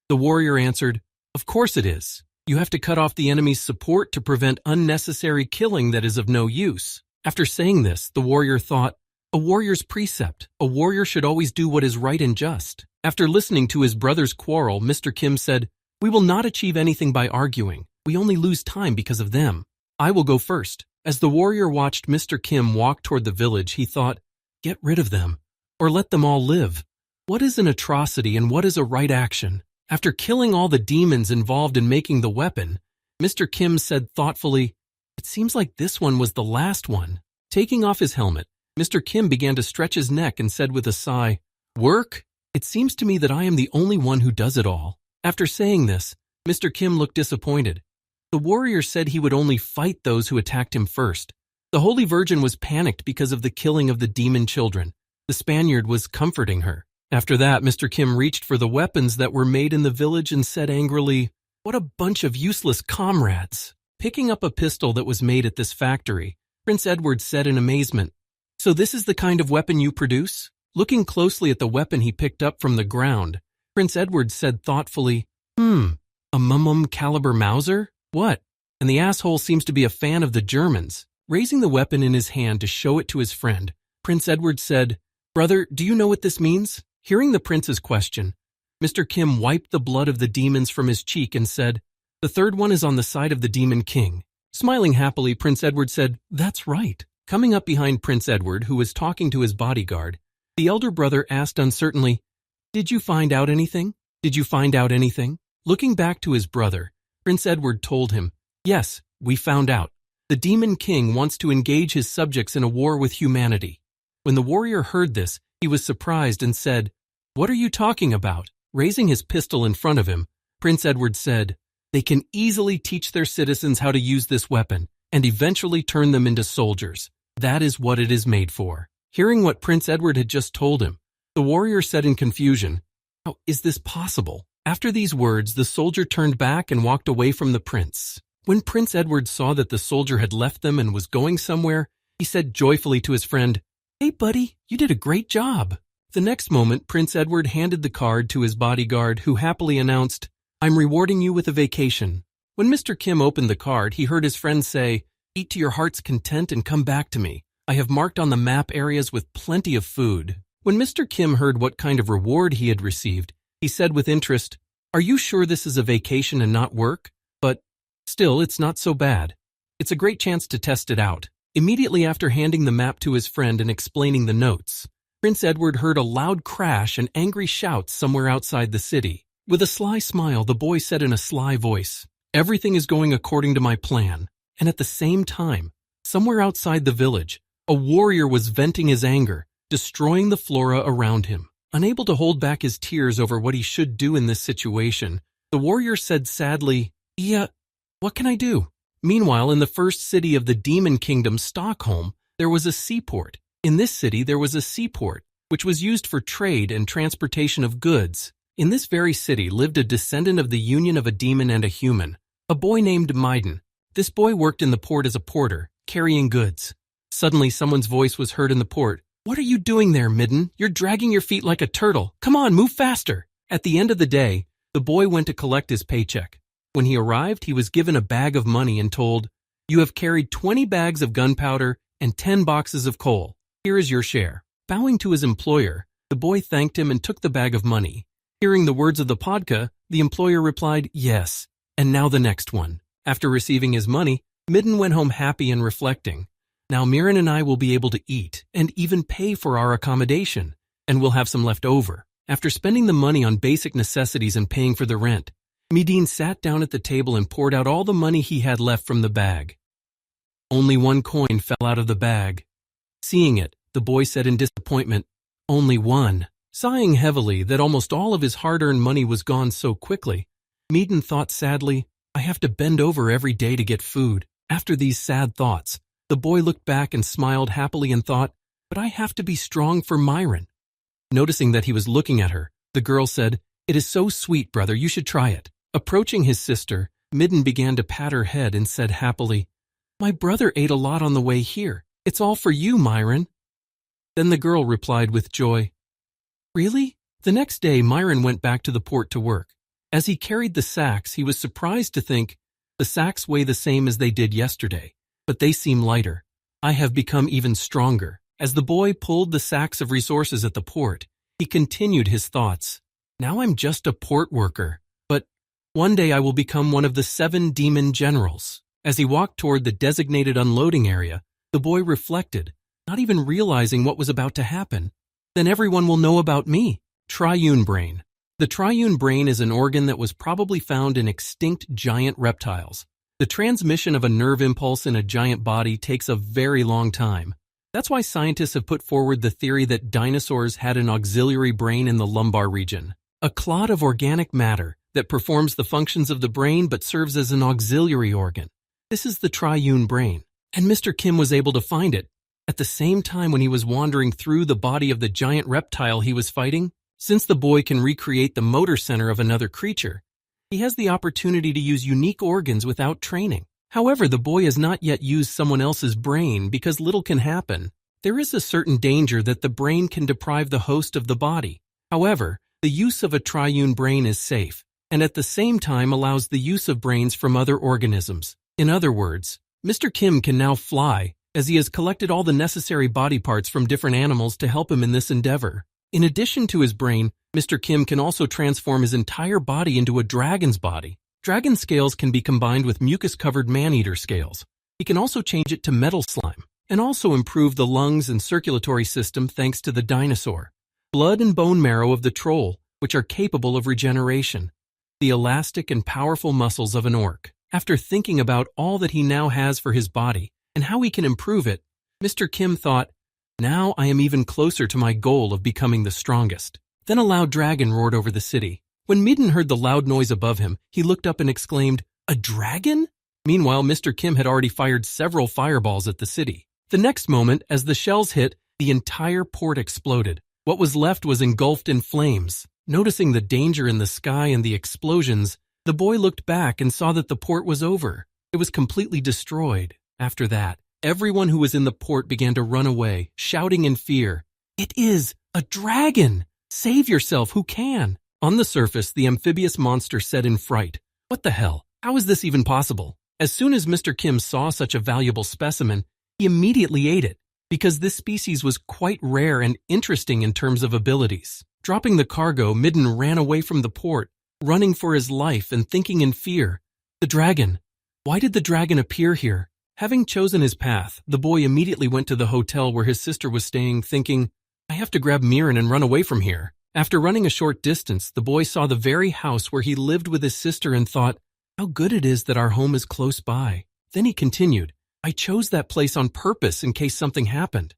The warrior answered, "Of course it is. You have to cut off the enemy's support to prevent unnecessary killing that is of no use." After saying this, the warrior thought, "A warrior's precept. A warrior should always do what is right and just." After listening to his brother's quarrel, Mr. Kim said, "We will not achieve anything by arguing. We only lose time because of them. I will go first." As the warrior watched Mr. Kim walk toward the village, he thought, "Get rid of them, or let them all live. What is an atrocity and what is a right action?" After killing all the demons involved in making the weapon, Mr. Kim said thoughtfully, "It seems like this one was the last one." Taking off his helmet, Mr. Kim began to stretch his neck and said with a sigh, "Work? It seems to me that I am the only one who does it all. After saying this, Mr. Kim looked disappointed. The warrior said he would only fight those who attacked him first. The Holy Virgin was panicked because of the killing of the demon children. The Spaniard was comforting her. After that, Mr. Kim reached for the weapons that were made in the village and said angrily, "What a bunch of useless comrades." Picking up a pistol that was made at this factory, Prince Edward said in amazement, "So this is the kind of weapon you produce?" Looking closely at the weapon he picked up from the ground, Prince Edward said thoughtfully, a caliber Mauser? What? And the asshole seems to be a fan of the Germans. Raising the weapon in his hand to show it to his friend, Prince Edward said, "Brother, do you know what this means?" Hearing the prince's question, Mr. Kim wiped the blood of the demons from his cheek and said, "The third one is on the side of the Demon King." Smiling happily, Prince Edward said, "That's right." Coming up behind Prince Edward, who was talking to his bodyguard, the elder brother asked uncertainly, "Did you find out anything? Did you find out anything?" Looking back to his brother, Prince Edward told him, "Yes, we found out. The Demon King wants to engage his subjects in a war with humanity." When the warrior heard this, he was surprised and said, "What are you talking about?" Raising his pistol in front of him, Prince Edward said, "They can easily teach their citizens how to use this weapon and eventually turn them into soldiers. That is what it is made for." Hearing what Prince Edward had just told him, the warrior said in confusion, "How is this possible?" After these words, the soldier turned back and walked away from the prince. When Prince Edward saw that the soldier had left them and was going somewhere, he said joyfully to his friend, "Hey buddy, you did a great job." The next moment, Prince Edward handed the card to his bodyguard, who happily announced, "I'm rewarding you with a vacation." When Mr. Kim opened the card, he heard his friend say, "Eat to your heart's content and come back to me. I have marked on the map areas with plenty of food." When Mr. Kim heard what kind of reward he had received, he said with interest, "Are you sure this is a vacation and not work? But still, it's not so bad. It's a great chance to test it out." Immediately after handing the map to his friend and explaining the notes, Prince Edward heard a loud crash and angry shouts somewhere outside the city. With a sly smile, the boy said in a sly voice, "Everything is going according to my plan." And at the same time, somewhere outside the village, a warrior was venting his anger, destroying the flora around him. Unable to hold back his tears over what he should do in this situation, the warrior said sadly, "Yeah, what can I do?" Meanwhile, in the first city of the Demon Kingdom, Stockholm, there was a seaport. In this city, there was a seaport, which was used for trade and transportation of goods. In this very city lived a descendant of the union of a demon and a human, a boy named Maiden. This boy worked in the port as a porter, carrying goods. Suddenly, someone's voice was heard in the port. "What are you doing there, Midden? You're dragging your feet like a turtle. Come on, move faster." At the end of the day, the boy went to collect his paycheck. When he arrived, he was given a bag of money and told, "You have carried 20 bags of gunpowder and 10 boxes of coal. Here is your share." Bowing to his employer, the boy thanked him and took the bag of money. Hearing the words of the podka, the employer replied, "Yes, and now the next one." After receiving his money, Midden went home happy and reflecting, "Now Mirren and I will be able to eat and even pay for our accommodation, and we'll have some left over." After spending the money on basic necessities and paying for the rent, Midden sat down at the table and poured out all the money he had left from the bag. Only one coin fell out of the bag. Seeing it, the boy said in disappointment, "Only one." Sighing heavily that almost all of his hard-earned money was gone so quickly, Midden thought sadly, "I have to bend over every day to get food." After these sad thoughts, the boy looked back and smiled happily and thought, "But I have to be strong for Myron." Noticing that he was looking at her, the girl said, "It is so sweet, brother, you should try it." Approaching his sister, Midden began to pat her head and said happily, "My brother ate a lot on the way here. It's all for you, Myron." Then the girl replied with joy, "Really?" The next day, Myron went back to the port to work. As he carried the sacks, he was surprised to think, "The sacks weigh the same as they did yesterday, but they seem lighter. I have become even stronger." As the boy pulled the sacks of resources at the port, he continued his thoughts. "Now I'm just a port worker, but one day I will become one of the 7 demon generals." As he walked toward the designated unloading area, the boy reflected, not even realizing what was about to happen. "Then everyone will know about me." Triune brain. The triune brain is an organ that was probably found in extinct giant reptiles. The transmission of a nerve impulse in a giant body takes a very long time. That's why scientists have put forward the theory that dinosaurs had an auxiliary brain in the lumbar region, a clot of organic matter that performs the functions of the brain but serves as an auxiliary organ. This is the triune brain, and Mr. Kim was able to find it at the same time when he was wandering through the body of the giant reptile he was fighting. Since the boy can recreate the motor center of another creature, he has the opportunity to use unique organs without training. However, the boy has not yet used someone else's brain because little can happen. There is a certain danger that the brain can deprive the host of the body. However, the use of a triune brain is safe, and at the same time allows the use of brains from other organisms. In other words, Mr. Kim can now fly, as he has collected all the necessary body parts from different animals to help him in this endeavor. In addition to his brain, Mr. Kim can also transform his entire body into a dragon's body. Dragon scales can be combined with mucus-covered man-eater scales. He can also change it to metal slime, and also improve the lungs and circulatory system thanks to the dinosaur. Blood and bone marrow of the troll, which are capable of regeneration. The elastic and powerful muscles of an orc. After thinking about all that he now has for his body and how he can improve it, Mr. Kim thought, now I am even closer to my goal of becoming the strongest. Then a loud dragon roared over the city. When Midden heard the loud noise above him, he looked up and exclaimed, "A dragon?" Meanwhile, Mr. Kim had already fired several fireballs at the city. The next moment, as the shells hit, the entire port exploded. What was left was engulfed in flames. Noticing the danger in the sky and the explosions, the boy looked back and saw that the port was over. It was completely destroyed. After that, everyone who was in the port began to run away, shouting in fear, "It is a dragon! Save yourself, who can?" On the surface, the amphibious monster said in fright, "What the hell? How is this even possible?" As soon as Mr. Kim saw such a valuable specimen, he immediately ate it, because this species was quite rare and interesting in terms of abilities. Dropping the cargo, Midden ran away from the port, running for his life and thinking in fear. The dragon. Why did the dragon appear here? Having chosen his path, the boy immediately went to the hotel where his sister was staying, thinking, I have to grab Miran and run away from here. After running a short distance, the boy saw the very house where he lived with his sister and thought, how good it is that our home is close by. Then he continued, I chose that place on purpose in case something happened.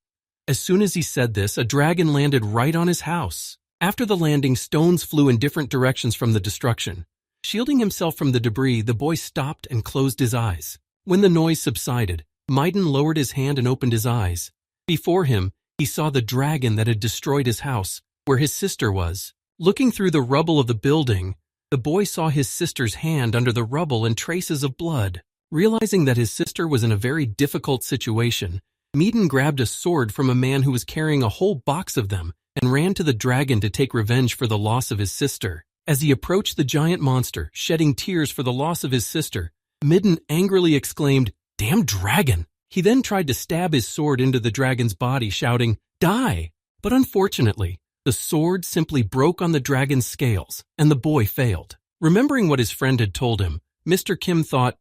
As soon as he said this, a dragon landed right on his house. After the landing, stones flew in different directions from the destruction. Shielding himself from the debris, the boy stopped and closed his eyes. When the noise subsided, Maiden lowered his hand and opened his eyes. Before him, he saw the dragon that had destroyed his house, where his sister was. Looking through the rubble of the building, the boy saw his sister's hand under the rubble and traces of blood. Realizing that his sister was in a very difficult situation, Maiden grabbed a sword from a man who was carrying a whole box of them and ran to the dragon to take revenge for the loss of his sister. As he approached the giant monster, shedding tears for the loss of his sister, Maiden angrily exclaimed, Damn dragon! He then tried to stab his sword into the dragon's body, shouting, Die! But unfortunately, the sword simply broke on the dragon's scales, and the boy failed. Remembering what his friend had told him, Mr. Kim thought,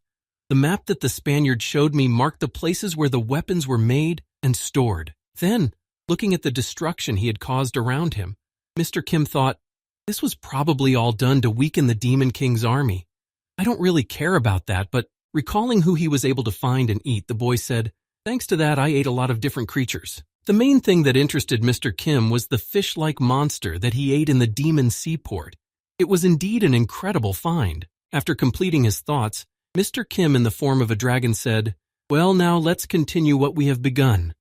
the map that the Spaniard showed me marked the places where the weapons were made and stored. Then, looking at the destruction he had caused around him, Mr. Kim thought, this was probably all done to weaken the Demon King's army. I don't really care about that, but recalling who he was able to find and eat, the boy said, Thanks to that, I ate a lot of different creatures. The main thing that interested Mr. Kim was the fish-like monster that he ate in the demon seaport. It was indeed an incredible find. After completing his thoughts, Mr. Kim in the form of a dragon said, Well, now let's continue what we have begun.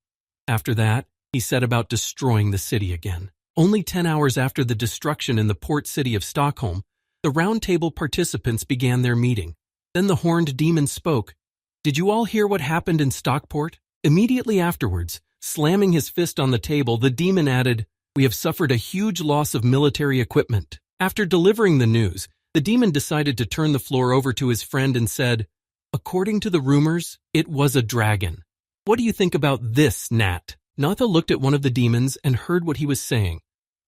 After that, he set about destroying the city again. Only 10 hours after the destruction in the port city of Stockholm, the round table participants began their meeting. Then the horned demon spoke. Did you all hear what happened in Stockport? Immediately afterwards, slamming his fist on the table, the demon added, We have suffered a huge loss of military equipment. After delivering the news, the demon decided to turn the floor over to his friend and said, According to the rumors, it was a dragon. What do you think about this, Nat? Natha looked at one of the demons and heard what he was saying.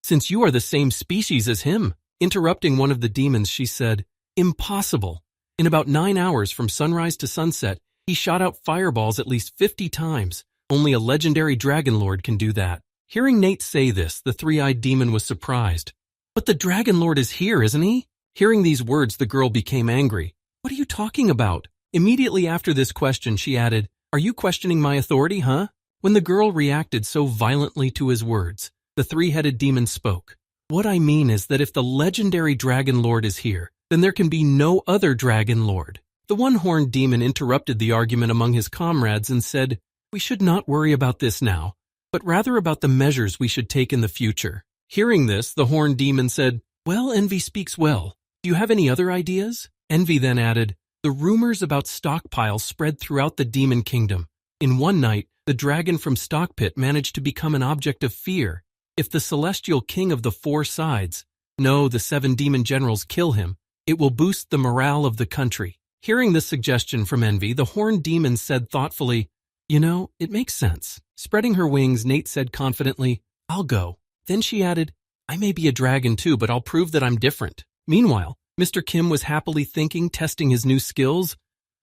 Since you are the same species as him. Interrupting one of the demons, she said, Impossible. In about 9 hours from sunrise to sunset, he shot out fireballs at least 50 times. Only a legendary dragon lord can do that. Hearing Nate say this, the three-eyed demon was surprised. But the dragon lord is here, isn't he? Hearing these words, the girl became angry. What are you talking about? Immediately after this question, she added, Are you questioning my authority, huh? When the girl reacted so violently to his words, the three-headed demon spoke. What I mean is that if the legendary Dragon Lord is here, then there can be no other Dragon Lord. The one-horned demon interrupted the argument among his comrades and said, We should not worry about this now, but rather about the measures we should take in the future. Hearing this, the horned demon said, Well, Envy speaks well. Do you have any other ideas? Envy then added, The rumors about stockpiles spread throughout the demon kingdom. In one night, the dragon from Stockpit managed to become an object of fear. If the celestial king of the four sides, no, the 7 demon generals kill him, it will boost the morale of the country. Hearing this suggestion from Envy, the horned demon said thoughtfully, You know, it makes sense. Spreading her wings, Nate said confidently, I'll go. Then she added, I may be a dragon too, but I'll prove that I'm different. Meanwhile, Mr. Kim was happily thinking, testing his new skills.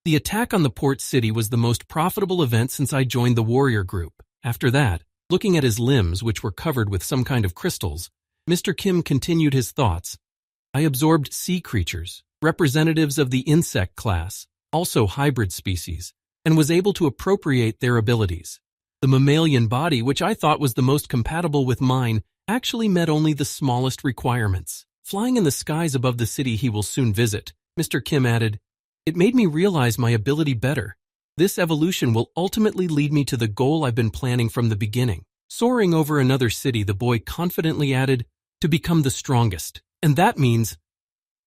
The attack on the port city was the most profitable event since I joined the warrior group. After that, looking at his limbs, which were covered with some kind of crystals, Mr. Kim continued his thoughts. I absorbed sea creatures, representatives of the insect class, also hybrid species, and was able to appropriate their abilities. The mammalian body, which I thought was the most compatible with mine, actually met only the smallest requirements. Flying in the skies above the city he will soon visit, Mr. Kim added, It made me realize my ability better. This evolution will ultimately lead me to the goal I've been planning from the beginning. Soaring over another city, the boy confidently added, To become the strongest. And that means...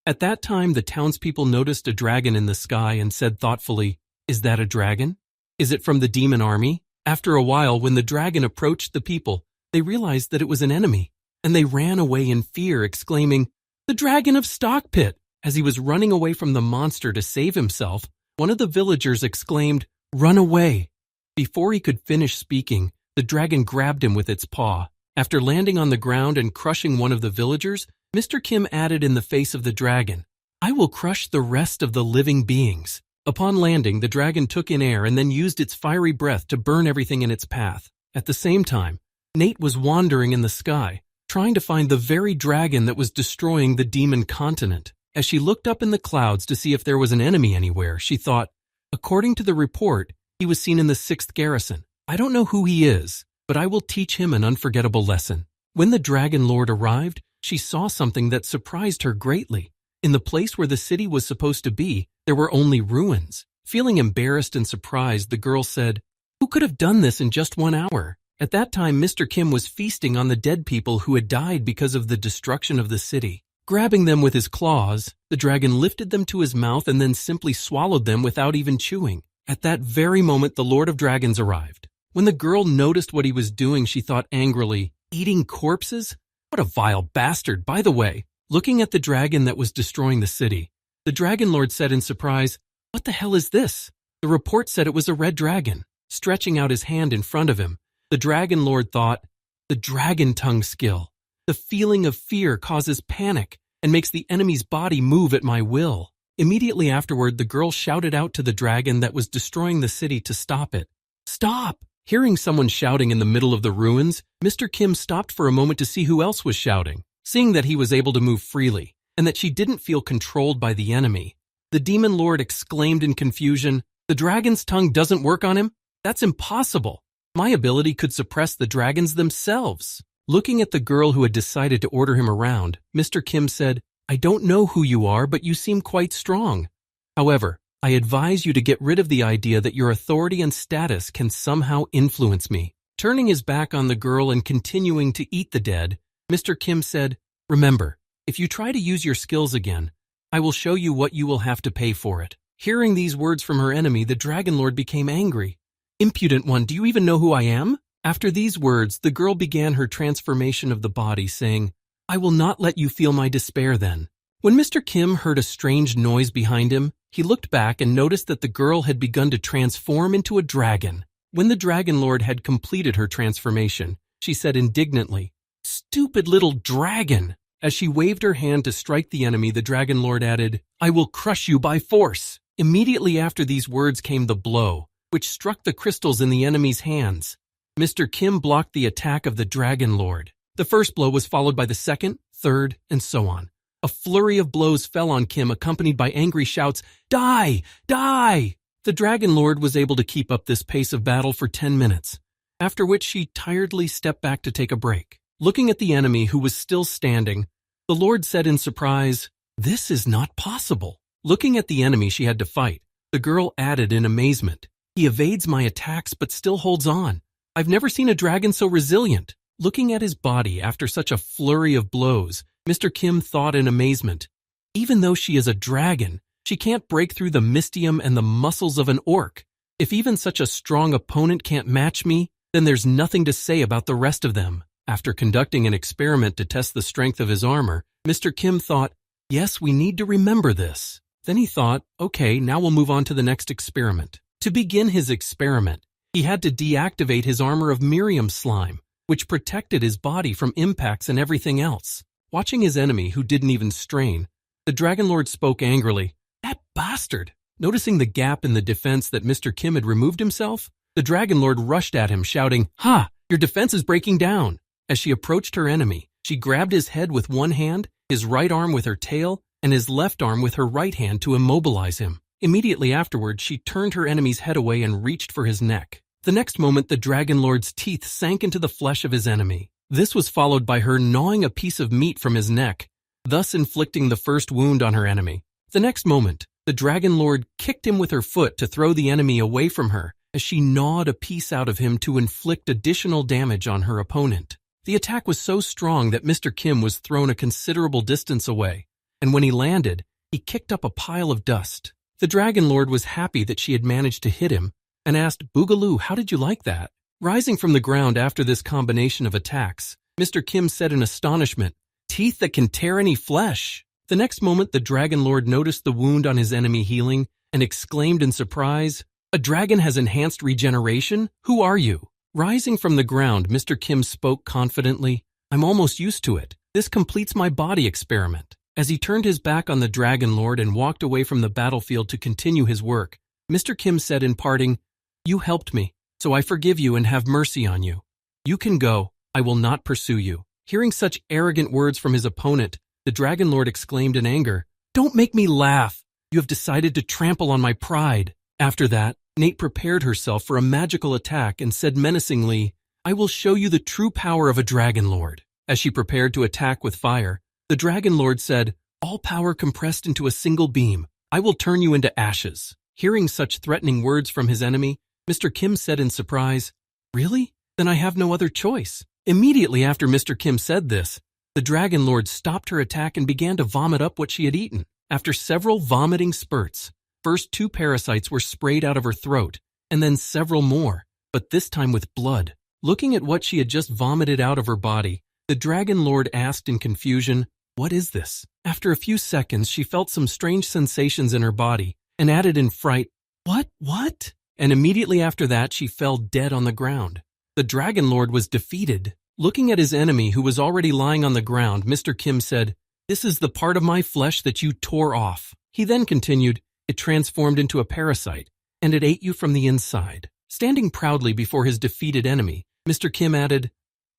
At that time, the townspeople noticed a dragon in the sky and said thoughtfully, Is that a dragon? Is it from the demon army? After a while, when the dragon approached the people, they realized that it was an enemy, and they ran away in fear, exclaiming, The dragon of Stockpit! As he was running away from the monster to save himself, one of the villagers exclaimed, Run away! Before he could finish speaking, the dragon grabbed him with its paw. After landing on the ground and crushing one of the villagers, Mr. Kim added in the face of the dragon, I will crush the rest of the living beings. Upon landing, the dragon took in air and then used its fiery breath to burn everything in its path. At the same time, Nate was wandering in the sky, trying to find the very dragon that was destroying the demon continent. As she looked up in the clouds to see if there was an enemy anywhere, she thought, According to the report, he was seen in the 6th garrison. I don't know who he is, but I will teach him an unforgettable lesson. When the Dragon Lord arrived, she saw something that surprised her greatly. In the place where the city was supposed to be, there were only ruins. Feeling embarrassed and surprised, the girl said, Who could have done this in just 1 hour? At that time, Mr. Kim was feasting on the dead people who had died because of the destruction of the city. Grabbing them with his claws, the dragon lifted them to his mouth and then simply swallowed them without even chewing. At that very moment, the Lord of Dragons arrived. When the girl noticed what he was doing, she thought angrily, Eating corpses? What a vile bastard! By the way, looking at the dragon that was destroying the city, the Dragon Lord said in surprise, What the hell is this? The report said it was a red dragon. Stretching out his hand in front of him, the Dragon Lord thought, The dragon tongue skill. The feeling of fear causes panic and makes the enemy's body move at my will. Immediately afterward, the girl shouted out to the dragon that was destroying the city to stop it. Stop! Hearing someone shouting in the middle of the ruins, Mr. Kim stopped for a moment to see who else was shouting. Seeing that he was able to move freely and that she didn't feel controlled by the enemy, the Demon Lord exclaimed in confusion, The dragon's tongue doesn't work on him? That's impossible. My ability could suppress the dragons themselves. Looking at the girl who had decided to order him around, Mr. Kim said, I don't know who you are, but you seem quite strong. However, I advise you to get rid of the idea that your authority and status can somehow influence me. Turning his back on the girl and continuing to eat the dead, Mr. Kim said, Remember, if you try to use your skills again, I will show you what you will have to pay for it. Hearing these words from her enemy, the Dragon Lord became angry. Impudent one, do you even know who I am? After these words, the girl began her transformation of the body, saying, I will not let you feel my despair then. When Mr. Kim heard a strange noise behind him, he looked back and noticed that the girl had begun to transform into a dragon. When the Dragon Lord had completed her transformation, she said indignantly, Stupid little dragon! As she waved her hand to strike the enemy, the Dragon Lord added, I will crush you by force. Immediately after these words came the blow, which struck the crystals in the enemy's hands. Mr. Kim blocked the attack of the Dragon Lord. The first blow was followed by the second, third, and so on. A flurry of blows fell on Kim, accompanied by angry shouts, Die! Die! The Dragon Lord was able to keep up this pace of battle for 10 minutes. after which she tiredly stepped back to take a break. Looking at the enemy who was still standing, the Lord said in surprise, "This is not possible." Looking at the enemy she had to fight, the girl added in amazement, "He evades my attacks but still holds on. I've never seen a dragon so resilient." Looking at his body after such a flurry of blows, Mr. Kim thought in amazement, "Even though she is a dragon, she can't break through the mystium and the muscles of an orc. If even such a strong opponent can't match me, then there's nothing to say about the rest of them." After conducting an experiment to test the strength of his armor, Mr. Kim thought, "Yes, we need to remember this." Then he thought, "Okay, now we'll move on to the next experiment." To begin his experiment, he had to deactivate his armor of Miriam slime, which protected his body from impacts and everything else. Watching his enemy, who didn't even strain, the Dragon Lord spoke angrily, "That bastard!" Noticing the gap in the defense that Mr. Kim had removed himself, the Dragon Lord rushed at him, shouting, "Ha! Your defense is breaking down!" As she approached her enemy, she grabbed his head with one hand, his right arm with her tail, and his left arm with her right hand to immobilize him. Immediately afterward, she turned her enemy's head away and reached for his neck. The next moment, the Dragon Lord's teeth sank into the flesh of his enemy. This was followed by her gnawing a piece of meat from his neck, thus inflicting the first wound on her enemy. The next moment, the Dragon Lord kicked him with her foot to throw the enemy away from her as she gnawed a piece out of him to inflict additional damage on her opponent. The attack was so strong that Mr. Kim was thrown a considerable distance away, and when he landed, he kicked up a pile of dust. The Dragon Lord was happy that she had managed to hit him, and asked, "Boogaloo, how did you like that?" Rising from the ground after this combination of attacks, Mr. Kim said in astonishment, "Teeth that can tear any flesh." The next moment, the Dragon Lord noticed the wound on his enemy healing and exclaimed in surprise, "A dragon has enhanced regeneration? Who are you?" Rising from the ground, Mr. Kim spoke confidently, "I'm almost used to it. This completes my body experiment." As he turned his back on the Dragon Lord and walked away from the battlefield to continue his work, Mr. Kim said in parting, "You helped me, so I forgive you and have mercy on you. You can go. I will not pursue you." Hearing such arrogant words from his opponent, the Dragon Lord exclaimed in anger, "Don't make me laugh. You have decided to trample on my pride." After that, Nate prepared herself for a magical attack and said menacingly, "I will show you the true power of a Dragon Lord." As she prepared to attack with fire, the Dragon Lord said, "All power compressed into a single beam. I will turn you into ashes." Hearing such threatening words from his enemy, Mr. Kim said in surprise, "Really? Then I have no other choice." Immediately after Mr. Kim said this, the Dragon Lord stopped her attack and began to vomit up what she had eaten. After several vomiting spurts, first 2 parasites were sprayed out of her throat, and then several more, but this time with blood. Looking at what she had just vomited out of her body, the Dragon Lord asked in confusion, "What is this?" After a few seconds, she felt some strange sensations in her body and added in fright, What? And immediately after that, she fell dead on the ground. The Dragon Lord was defeated. Looking at his enemy, who was already lying on the ground, Mr. Kim said, "This is the part of my flesh that you tore off." He then continued, "It transformed into a parasite, and it ate you from the inside." Standing proudly before his defeated enemy, Mr. Kim added,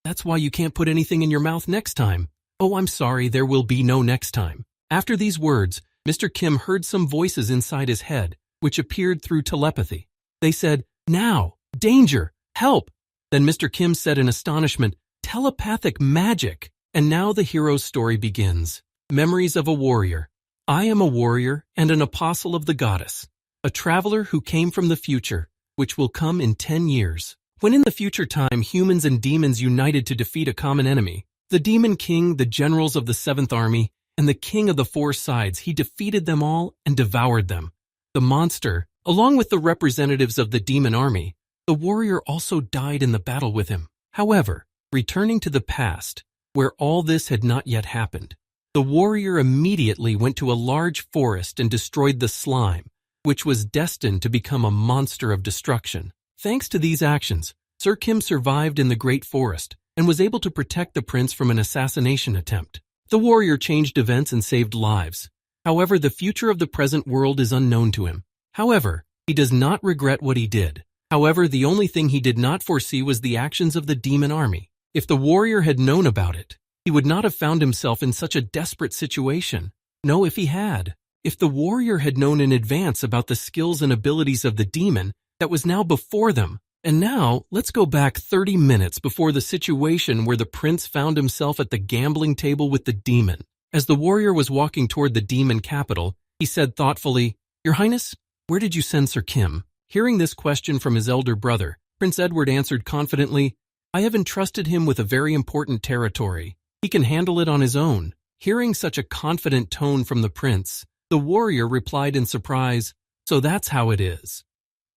"That's why you can't put anything in your mouth next time." "Oh, I'm sorry, there will be no next time." After these words, Mr. Kim heard some voices inside his head, which appeared through telepathy. They said, "Now! Danger! Help!" Then Mr. Kim said in astonishment, "Telepathic magic!" And now the hero's story begins. Memories of a warrior. I am a warrior and an apostle of the goddess, a traveler who came from the future, which will come in 10 years. When in the future time humans and demons united to defeat a common enemy, the demon king, the generals of the 7th army, and the king of the 4 sides, he defeated them all and devoured them. The monster, along with the representatives of the demon army, the warrior also died in the battle with him. However, returning to the past, where all this had not yet happened, the warrior immediately went to a large forest and destroyed the slime, which was destined to become a monster of destruction. Thanks to these actions, Sir Kim survived in the great forest and was able to protect the prince from an assassination attempt. The warrior changed events and saved lives. However, the future of the present world is unknown to him. However, he does not regret what he did. However, the only thing he did not foresee was the actions of the demon army. If the warrior had known about it, he would not have found himself in such a desperate situation. No, if he had. If the warrior had known in advance about the skills and abilities of the demon that was now before them, And now, let's go back 30 minutes before the situation where the prince found himself at the gambling table with the demon. As the warrior was walking toward the demon capital, he said thoughtfully, "Your Highness, where did you send Sir Kim?" Hearing this question from his elder brother, Prince Edward answered confidently, "I have entrusted him with a very important territory. He can handle it on his own." Hearing such a confident tone from the prince, the warrior replied in surprise, "So that's how it is."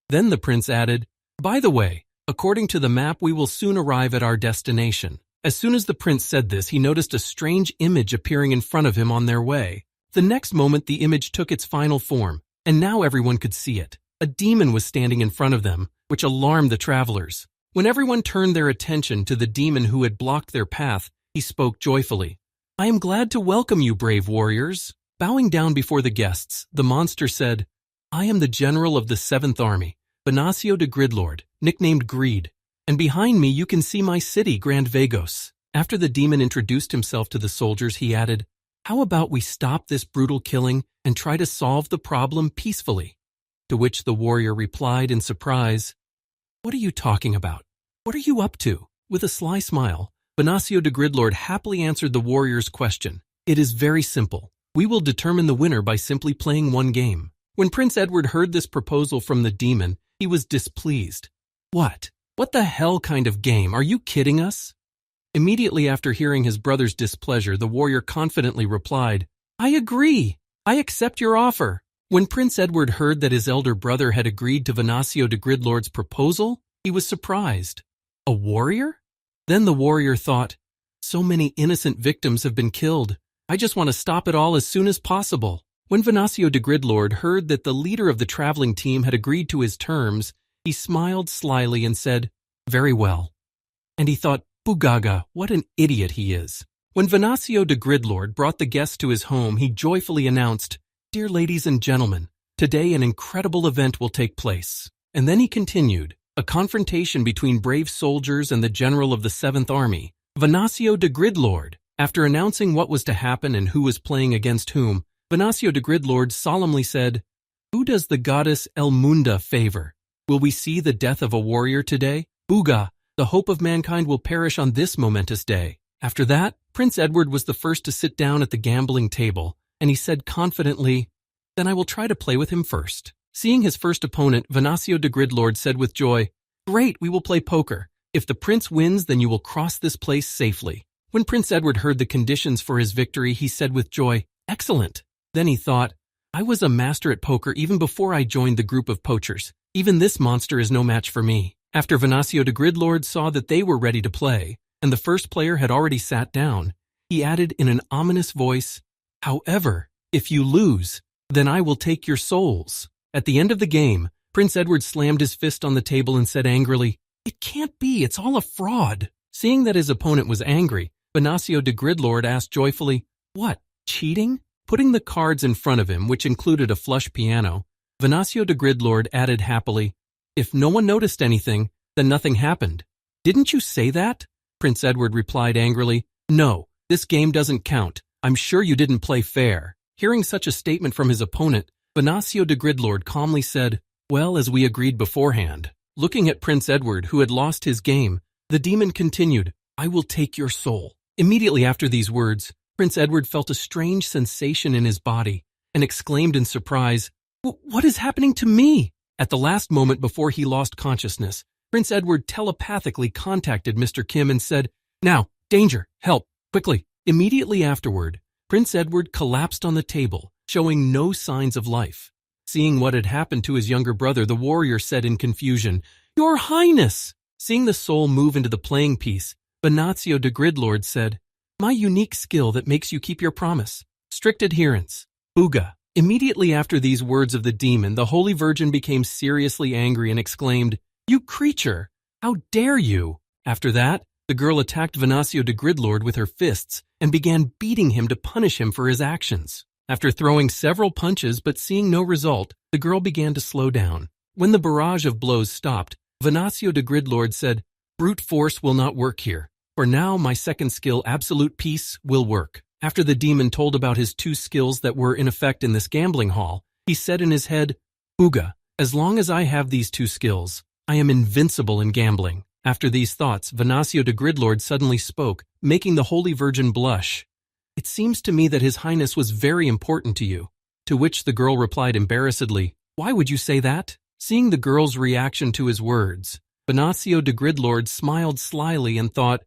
Then the prince added, "By the way, according to the map, we will soon arrive at our destination." As soon as the prince said this, he noticed a strange image appearing in front of him on their way. The next moment, the image took its final form, and now everyone could see it. A demon was standing in front of them, which alarmed the travelers. When everyone turned their attention to the demon who had blocked their path, he spoke joyfully, "I am glad to welcome you, brave warriors." Bowing down before the guests, the monster said, "I am the general of the 7th Army, Venancio de Gridlord, nicknamed Greed, and behind me you can see my city, Grand Vagos." After the demon introduced himself to the soldiers, he added, "How about we stop this brutal killing and try to solve the problem peacefully?" To which the warrior replied in surprise, "What are you talking about? What are you up to?" With a sly smile, Venancio de Gridlord happily answered the warrior's question. "It is very simple. We will determine the winner by simply playing one game." When Prince Edward heard this proposal from the demon, he was displeased. What the hell kind of game? Are you kidding us?" Immediately after hearing his brother's displeasure, the warrior confidently replied, "I agree. I accept your offer." When Prince Edward heard that his elder brother had agreed to Venancio de Gridlord's proposal, he was surprised. A warrior? Then the warrior thought, "So many innocent victims have been killed. I just want to stop it all as soon as possible." When Venancio de Gridlord heard that the leader of the traveling team had agreed to his terms, he smiled slyly and said, "Very well." And he thought, "Bugaga, what an idiot he is." When Venancio de Gridlord brought the guests to his home, he joyfully announced, "Dear ladies and gentlemen, today an incredible event will take place." And then he continued, "A confrontation between brave soldiers and the general of the 7th Army, Venancio de Gridlord." After announcing what was to happen and who was playing against whom, Venancio de Gridlord solemnly said, "Who does the goddess Elmunda favor? Will we see the death of a warrior today? Buga, the hope of mankind will perish on this momentous day." After that, Prince Edward was the first to sit down at the gambling table, and he said confidently, "Then I will try to play with him first." Seeing his first opponent, Venancio de Gridlord said with joy, "Great, we will play poker. If the prince wins, then you will cross this place safely." When Prince Edward heard the conditions for his victory, he said with joy, "Excellent." Then he thought, "I was a master at poker even before I joined the group of poachers. Even this monster is no match for me." After Venancio de Gridlord saw that they were ready to play, and the first player had already sat down, he added in an ominous voice, "However, if you lose, then I will take your souls." At the end of the game, Prince Edward slammed his fist on the table and said angrily, "It can't be, it's all a fraud." Seeing that his opponent was angry, Venancio de Gridlord asked joyfully, "What, cheating?" Putting the cards in front of him, which included a flush piano, Venancio de Gridlord added happily, "If no one noticed anything, then nothing happened." "Didn't you say that?" Prince Edward replied angrily, "No, this game doesn't count. I'm sure you didn't play fair." Hearing such a statement from his opponent, Venancio de Gridlord calmly said, "Well, as we agreed beforehand." Looking at Prince Edward, who had lost his game, the demon continued, "I will take your soul." Immediately after these words, Prince Edward felt a strange sensation in his body and exclaimed in surprise, "What is happening to me?" At the last moment before he lost consciousness, Prince Edward telepathically contacted Mr. Kim and said, "Now, danger, help, quickly." Immediately afterward, Prince Edward collapsed on the table, showing no signs of life. Seeing what had happened to his younger brother, the warrior said in confusion, "Your Highness!" Seeing the soul move into the playing piece, Venancio de Gridlord said, "My unique skill that makes you keep your promise. Strict adherence. Buga." Immediately after these words of the demon, the Holy Virgin became seriously angry and exclaimed, "You creature! How dare you!" After that, the girl attacked Venancio de Gridlord with her fists and began beating him to punish him for his actions. After throwing several punches but seeing no result, the girl began to slow down. When the barrage of blows stopped, Venancio de Gridlord said, "Brute force will not work here. For now, my second skill, absolute peace, will work." After the demon told about his two skills that were in effect in this gambling hall, he said in his head, "Buga, as long as I have these two skills, I am invincible in gambling. After these thoughts, Venancio de Gridlord suddenly spoke, making the Holy Virgin blush. It seems to me that His Highness was very important to you. To which the girl replied embarrassedly, Why would you say that? Seeing the girl's reaction to his words, Venancio de Gridlord smiled slyly and thought,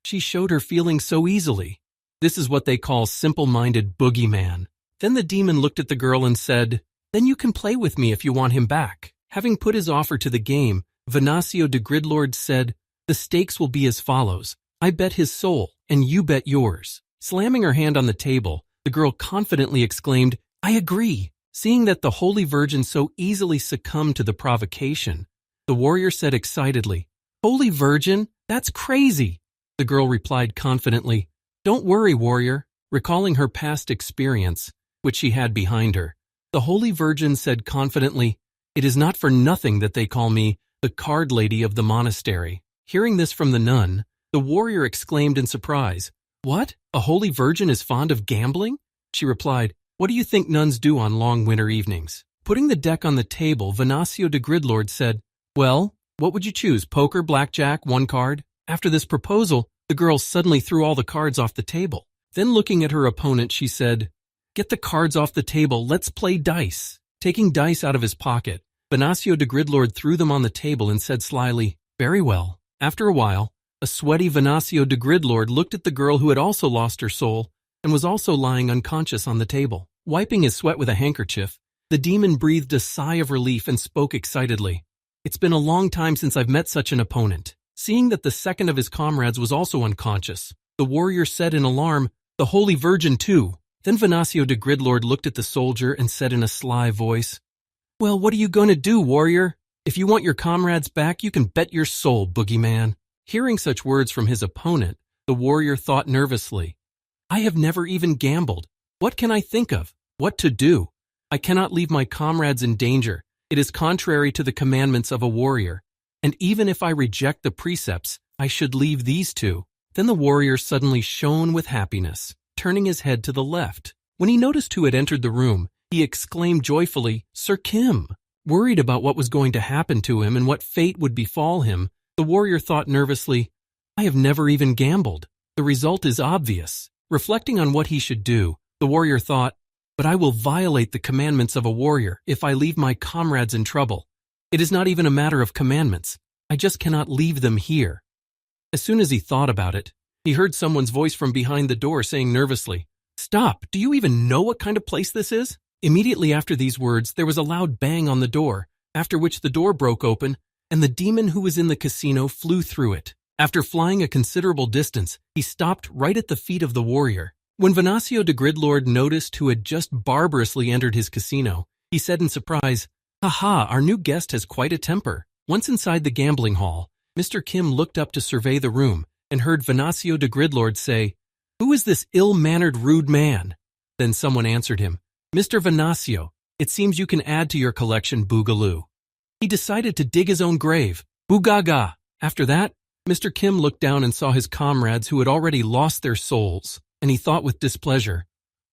She showed her feelings so easily. This is what they call simple-minded boogeyman. Then the demon looked at the girl and said, Then you can play with me if you want him back. Having put his offer to the game, Venancio de Gridlord said, The stakes will be as follows. I bet his soul, and you bet yours. Slamming her hand on the table, the girl confidently exclaimed, I agree. Seeing that the Holy Virgin so easily succumbed to the provocation, the warrior said excitedly, Holy Virgin? That's crazy. The girl replied confidently, Don't worry, warrior. Recalling her past experience, which she had behind her, the Holy Virgin said confidently, It is not for nothing that they call me the card lady of the monastery. Hearing this from the nun, the warrior exclaimed in surprise, What? A Holy Virgin is fond of gambling? She replied, What do you think nuns do on long winter evenings? Putting the deck on the table, Venancio de Gridlord said, Well, what would you choose, poker, blackjack, one card? After this proposal, the girl suddenly threw all the cards off the table. Then looking at her opponent, she said, Get the cards off the table, let's play dice. Taking dice out of his pocket, Venancio de Gridlord threw them on the table and said slyly, Very well. After a while, a sweaty Venancio de Gridlord looked at the girl who had also lost her soul and was also lying unconscious on the table. Wiping his sweat with a handkerchief, the demon breathed a sigh of relief and spoke excitedly. It's been a long time since I've met such an opponent. Seeing that the second of his comrades was also unconscious, the warrior said in alarm, The Holy Virgin too. Then Venancio de Gridlord looked at the soldier and said in a sly voice, Well, what are you going to do, warrior? If you want your comrades back, you can bet your soul, boogeyman. Hearing such words from his opponent, the warrior thought nervously, I have never even gambled. What can I think of? What to do? I cannot leave my comrades in danger. It is contrary to the commandments of a warrior. And even if I reject the precepts, I should leave these two. Then the warrior suddenly shone with happiness, turning his head to the left. When he noticed who had entered the room, he exclaimed joyfully, Sir Kim. Worried about what was going to happen to him and what fate would befall him, the warrior thought nervously, I have never even gambled. The result is obvious. Reflecting on what he should do, the warrior thought, But I will violate the commandments of a warrior if I leave my comrades in trouble. It is not even a matter of commandments. I just cannot leave them here. As soon as he thought about it, he heard someone's voice from behind the door saying nervously, Stop, do you even know what kind of place this is? Immediately after these words, there was a loud bang on the door, after which the door broke open, and the demon who was in the casino flew through it. After flying a considerable distance, he stopped right at the feet of the warrior. When Venancio de Gridlord noticed who had just barbarously entered his casino, he said in surprise, Ha, our new guest has quite a temper. Once inside the gambling hall, Mr. Kim looked up to survey the room and heard Venancio de Gridlord say, Who is this ill-mannered, rude man? Then someone answered him, Mr. Venancio, it seems you can add to your collection, Boogaloo. He decided to dig his own grave, Boogaga. After that, Mr. Kim looked down and saw his comrades who had already lost their souls, and he thought with displeasure,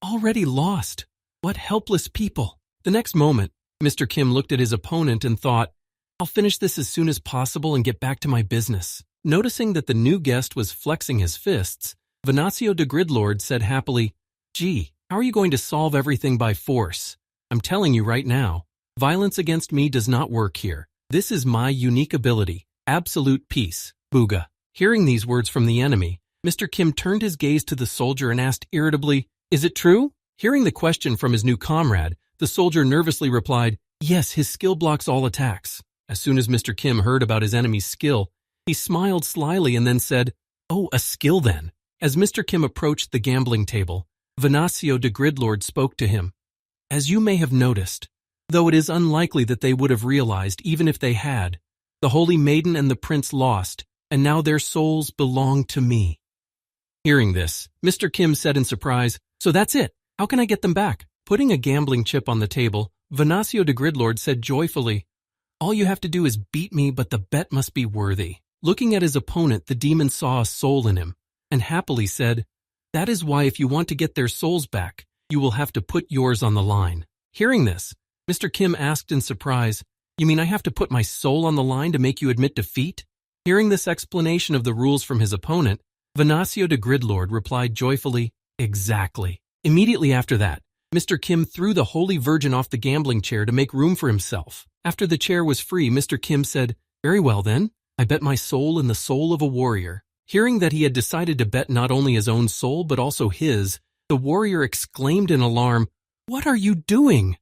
Already lost? What helpless people. The next moment, Mr. Kim looked at his opponent and thought, I'll finish this as soon as possible and get back to my business. Noticing that the new guest was flexing his fists, Venancio de Gridlord said happily, Gee, how are you going to solve everything by force? I'm telling you right now, violence against me does not work here. This is my unique ability, absolute peace, Booga. Hearing these words from the enemy, Mr. Kim turned his gaze to the soldier and asked irritably, Is it true? Hearing the question from his new comrade, the soldier nervously replied, Yes, his skill blocks all attacks. As soon as Mr. Kim heard about his enemy's skill, he smiled slyly and then said, Oh, a skill then. As Mr. Kim approached the gambling table, Venancio de Gridlord spoke to him. As you may have noticed, though it is unlikely that they would have realized even if they had, the Holy Maiden and the Prince lost, and now their souls belong to me. Hearing this, Mr. Kim said in surprise, So that's it. How can I get them back? Putting a gambling chip on the table, Venancio de Gridlord said joyfully, All you have to do is beat me, but the bet must be worthy. Looking at his opponent, the demon saw a soul in him, and happily said, That is why if you want to get their souls back, you will have to put yours on the line. Hearing this, Mr. Kim asked in surprise, You mean I have to put my soul on the line to make you admit defeat? Hearing this explanation of the rules from his opponent, Venancio the Gridlord replied joyfully, exactly. Immediately after that, Mr. Kim threw the Holy Virgin off the gambling chair to make room for himself. After the chair was free, Mr. Kim said, very well then, I bet my soul in the soul of a warrior. Hearing that he had decided to bet not only his own soul but also his, the warrior exclaimed in alarm, what are you doing?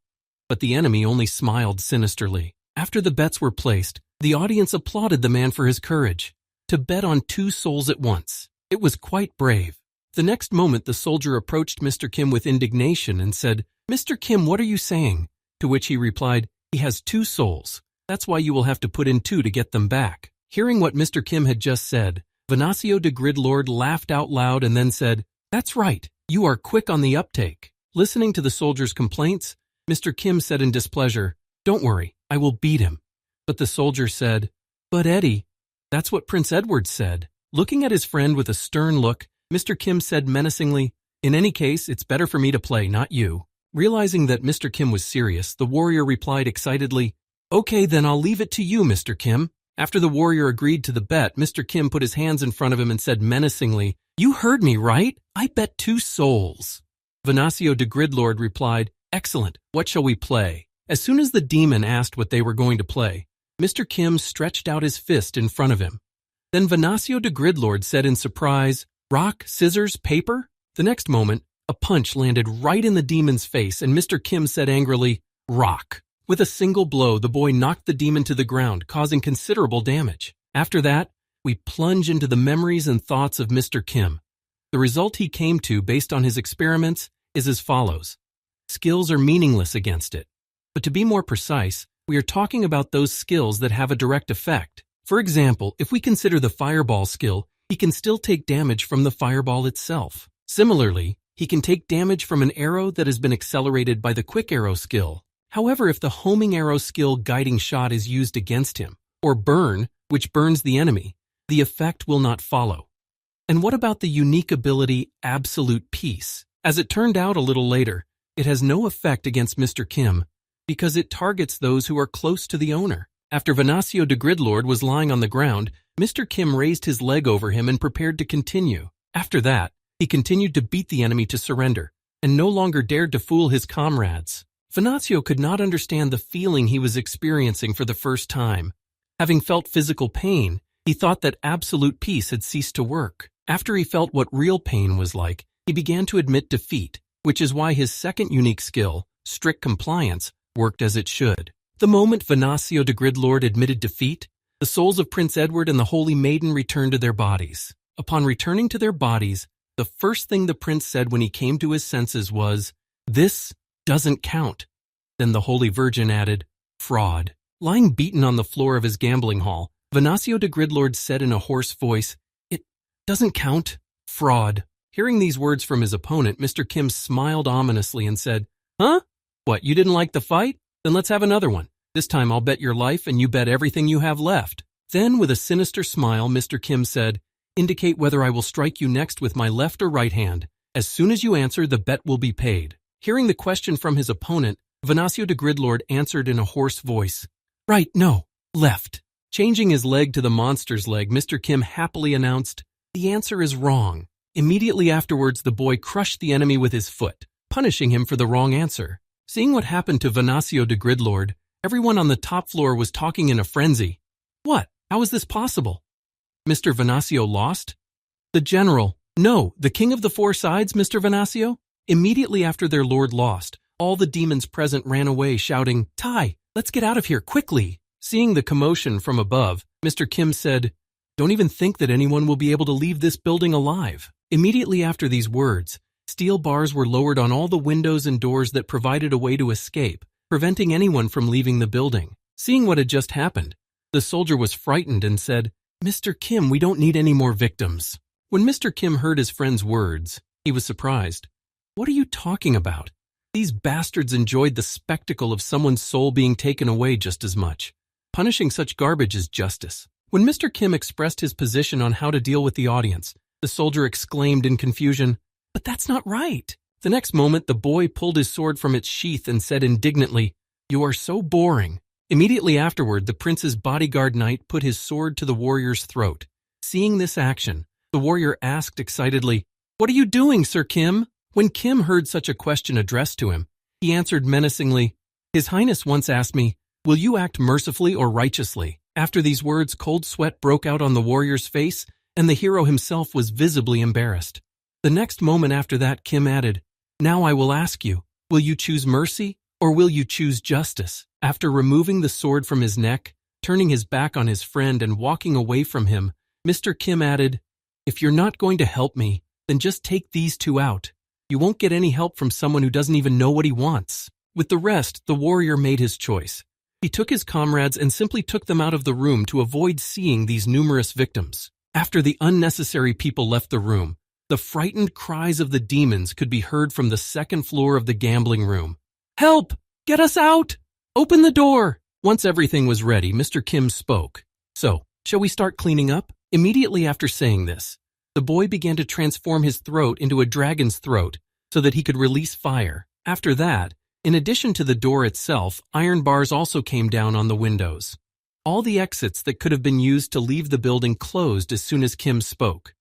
But the enemy only smiled sinisterly. After the bets were placed, the audience applauded the man for his courage. To bet on 2 souls at once. It was quite brave. The next moment the soldier approached Mr. Kim with indignation and said, Mr. Kim, what are you saying? To which he replied, he has 2 souls. That's why you will have to put in 2 to get them back. Hearing what Mr. Kim had just said, Venancio the Gridlord laughed out loud and then said, that's right, you are quick on the uptake. Listening to the soldier's complaints, Mr. Kim said in displeasure, don't worry, I will beat him. But the soldier said, but Eddie, that's what Prince Edward said. Looking at his friend with a stern look, Mr. Kim said menacingly, in any case, it's better for me to play, not you. Realizing that Mr. Kim was serious, the warrior replied excitedly, okay, then I'll leave it to you, Mr. Kim. After the warrior agreed to the bet, Mr. Kim put his hands in front of him and said menacingly, you heard me, right? I bet 2 souls. Venancio the Gridlord replied, excellent, what shall we play? As soon as the demon asked what they were going to play, Mr. Kim stretched out his fist in front of him. Then Venancio the Gridlord said in surprise, rock, scissors, paper? The next moment, a punch landed right in the demon's face and Mr. Kim said angrily, rock. With a single blow, the boy knocked the demon to the ground, causing considerable damage. After that, we plunge into the memories and thoughts of Mr. Kim. The result he came to based on his experiments is as follows. Skills are meaningless against it. But to be more precise, we are talking about those skills that have a direct effect. For example, if we consider the fireball skill, he can still take damage from the fireball itself. Similarly, he can take damage from an arrow that has been accelerated by the quick arrow skill. However, if the homing arrow skill guiding shot is used against him, or burn, which burns the enemy, the effect will not follow. And what about the unique ability Absolute Peace? As it turned out a little later, it has no effect against Mr. Kim because it targets those who are close to the owner. After Venancio the Gridlord was lying on the ground, Mr. Kim raised his leg over him and prepared to continue. After that, he continued to beat the enemy to surrender and no longer dared to fool his comrades. Venancio could not understand the feeling he was experiencing for the first time. Having felt physical pain, he thought that absolute peace had ceased to work. After he felt what real pain was like, he began to admit defeat, which is why his second unique skill, strict compliance, worked as it should. The moment Venancio the Gridlord admitted defeat, the souls of Prince Edward and the Holy Maiden returned to their bodies. Upon returning to their bodies, the first thing the prince said when he came to his senses was, "This doesn't count." Then the Holy Virgin added, "Fraud." Lying beaten on the floor of his gambling hall, Venancio the Gridlord said in a hoarse voice, "It doesn't count. Fraud." Hearing these words from his opponent, Mr. Kim smiled ominously and said, "Huh? What, you didn't like the fight? Then let's have another one. This time I'll bet your life and you bet everything you have left." Then, with a sinister smile, Mr. Kim said, "Indicate whether I will strike you next with my left or right hand. As soon as you answer, the bet will be paid." Hearing the question from his opponent, Venancio the Gridlord answered in a hoarse voice, "Right, no, left." Changing his leg to the monster's leg, Mr. Kim happily announced, "The answer is wrong." Immediately afterwards, the boy crushed the enemy with his foot, punishing him for the wrong answer. Seeing what happened to Venancio the Gridlord, everyone on the top floor was talking in a frenzy. "What? How is this possible? Mr. Venancio lost? The general? No, the king of the four sides, Mr. Venancio?" Immediately after their lord lost, all the demons present ran away, shouting, "Tai, let's get out of here, quickly!" Seeing the commotion from above, Mr. Kim said, "Don't even think that anyone will be able to leave this building alive." Immediately after these words, steel bars were lowered on all the windows and doors that provided a way to escape, preventing anyone from leaving the building. Seeing what had just happened, the soldier was frightened and said, "Mr. Kim, we don't need any more victims." When Mr. Kim heard his friend's words, he was surprised. "What are you talking about? These bastards enjoyed the spectacle of someone's soul being taken away just as much. Punishing such garbage is justice." When Mr. Kim expressed his position on how to deal with the audience, the soldier exclaimed in confusion, "But that's not right." The next moment, the boy pulled his sword from its sheath and said indignantly, "You are so boring. Immediately afterward, the prince's bodyguard knight put his sword to the warrior's throat. Seeing this action, the warrior asked excitedly, "What are you doing, Sir Kim?" When Kim heard such a question addressed to him, he answered menacingly, "His Highness once asked me, 'Will you act mercifully or righteously?'" After these words, cold sweat broke out on the warrior's face, and the hero himself was visibly embarrassed. The next moment after that, Kim added, "Now I will ask you, will you choose mercy or will you choose justice?" After removing the sword from his neck, turning his back on his friend and walking away from him, Mr. Kim added, "If you're not going to help me, then just take these two out. You won't get any help from someone who doesn't even know what he wants." With the rest, the warrior made his choice. He took his comrades and simply took them out of the room to avoid seeing these numerous victims. After the unnecessary people left the room, the frightened cries of the demons could be heard from the second floor of the gambling room. "Help! Get us out! Open the door!" Once everything was ready, Mr. Kim spoke. "So, shall we start cleaning up?" Immediately after saying this, the boy began to transform his throat into a dragon's throat so that he could release fire. After that, in addition to the door itself, iron bars also came down on the windows. All the exits that could have been used to leave the building closed as soon as Kim spoke.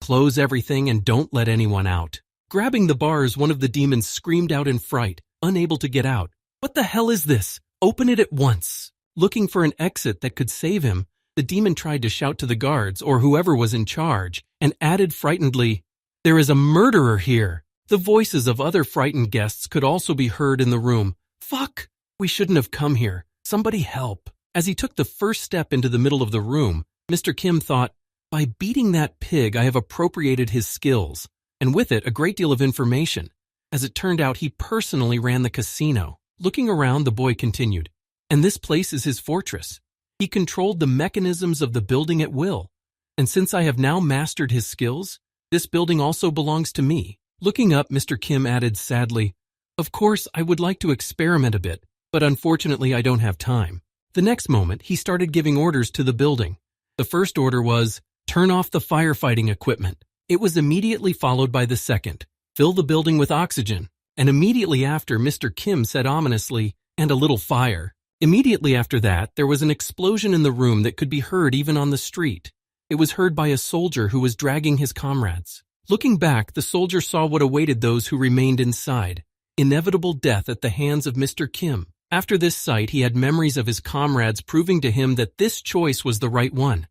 "Close everything and don't let anyone out." Grabbing the bars, one of the demons screamed out in fright, unable to get out. "What the hell is this? Open it at once." Looking for an exit that could save him, the demon tried to shout to the guards or whoever was in charge and added frightenedly, "There is a murderer here." The voices of other frightened guests could also be heard in the room. "Fuck! We shouldn't have come here. Somebody help." As he took the first step into the middle of the room, Mr. Kim thought, "By beating that pig, I have appropriated his skills, and with it a great deal of information." As it turned out, he personally ran the casino. Looking around, the boy continued, "And this place is his fortress. He controlled the mechanisms of the building at will. And since I have now mastered his skills, this building also belongs to me." Looking up, Mr. Kim added sadly, "Of course, I would like to experiment a bit, but unfortunately I don't have time." The next moment, he started giving orders to the building. The first order was, "Turn off the firefighting equipment." It was immediately followed by the second, "Fill the building with oxygen." And immediately after, Mr. Kim said ominously, "And a little fire." Immediately after that, there was an explosion in the room that could be heard even on the street. It was heard by a soldier who was dragging his comrades. Looking back, the soldier saw what awaited those who remained inside: inevitable death at the hands of Mr. Kim. After this sight, he had memories of his comrades proving to him that this choice was the right one.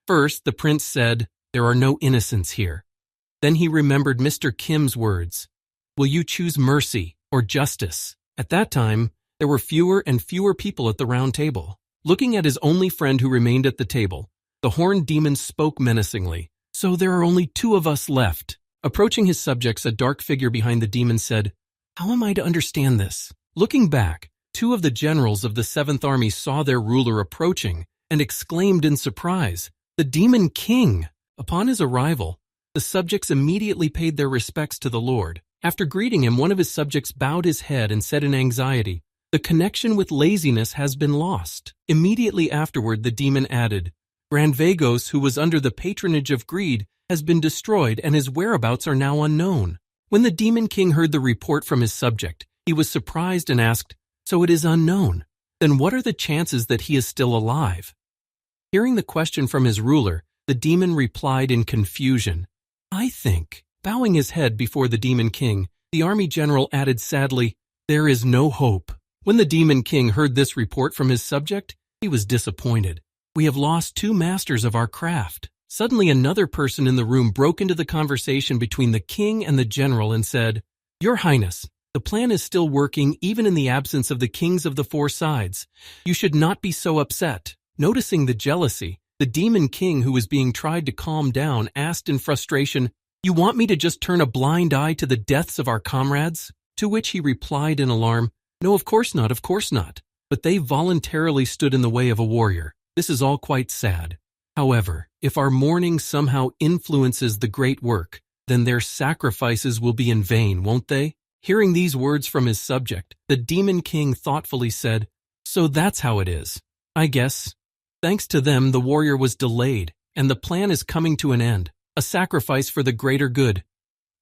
First, the prince said, "There are no innocents here." Then he remembered Mr. Kim's words, "Will you choose mercy or justice?" At that time, there were fewer and fewer people at the round table. Looking at his only friend who remained at the table, the horned demon spoke menacingly, "So there are only two of us left." Approaching his subjects, a dark figure behind the demon said, "How am I to understand this?" Looking back, two of the generals of the 7th Army saw their ruler approaching and exclaimed in surprise, "The Demon King!" Upon his arrival, the subjects immediately paid their respects to the Lord. After greeting him, one of his subjects bowed his head and said in anxiety, "The connection with laziness has been lost." Immediately afterward, the demon added, "Grand Vagos, who was under the patronage of greed, has been destroyed and his whereabouts are now unknown." When the Demon King heard the report from his subject, he was surprised and asked, "So it is unknown? Then what are the chances that he is still alive?" Hearing the question from his ruler, the demon replied in confusion, "I think." Bowing his head before the Demon King, the army general added sadly, "There is no hope." When the Demon King heard this report from his subject, he was disappointed. "We have lost two masters of our craft." Suddenly another person in the room broke into the conversation between the king and the general and said, "Your Highness, the plan is still working even in the absence of the kings of the four sides. You should not be so upset." Noticing the jealousy, the Demon King, who was being tried to calm down, asked in frustration, "You want me to just turn a blind eye to the deaths of our comrades?" To which he replied in alarm, "No, of course not, of course not. But they voluntarily stood in the way of a warrior. This is all quite sad. However, if our mourning somehow influences the great work, then their sacrifices will be in vain, won't they?" Hearing these words from his subject, the Demon King thoughtfully said, "So that's how it is. I guess. Thanks to them, the warrior was delayed, and the plan is coming to an end. A sacrifice for the greater good."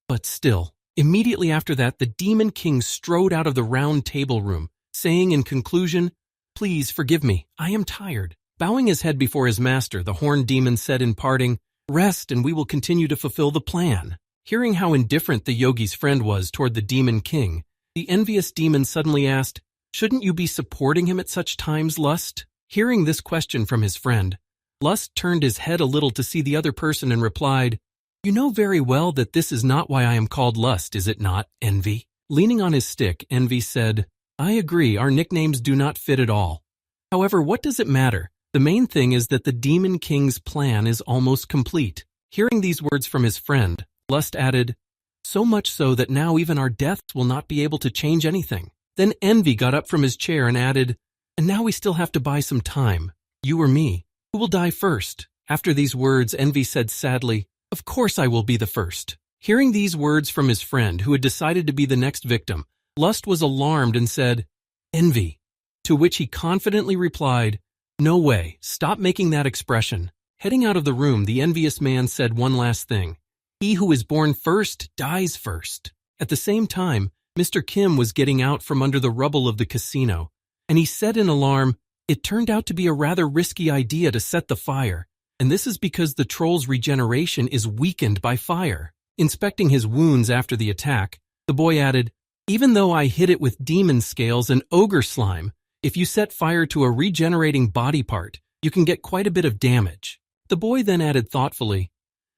But still, immediately after that, the Demon King strode out of the round table room, saying in conclusion, Please forgive me. I am tired. Bowing his head before his master, the horned demon said in parting, Rest and we will continue to fulfill the plan. Hearing how indifferent the yogi's friend was toward the demon king, the envious demon suddenly asked, Shouldn't you be supporting him at such times, Lust? Hearing this question from his friend, Lust turned his head a little to see the other person and replied, You know very well that this is not why I am called Lust, is it not, Envy? Leaning on his stick, Envy said, I agree, our nicknames do not fit at all. However, what does it matter? The main thing is that the Demon King's plan is almost complete. Hearing these words from his friend, Lust added, So much so that now even our deaths will not be able to change anything. Then Envy got up from his chair and added, And now we still have to buy some time. You or me. Who will die first? After these words, Envy said sadly, Of course I will be the first. Hearing these words from his friend, who had decided to be the next victim, Lust was alarmed and said, Envy. To which he confidently replied, No way, stop making that expression. Heading out of the room, the envious man said one last thing. He who is born first dies first. At the same time, Mr. Kim was getting out from under the rubble of the casino, and he said in alarm, It turned out to be a rather risky idea to set the fire, and this is because the troll's regeneration is weakened by fire. Inspecting his wounds after the attack, the boy added, Even though I hit it with demon scales and ogre slime, if you set fire to a regenerating body part, you can get quite a bit of damage. The boy then added thoughtfully,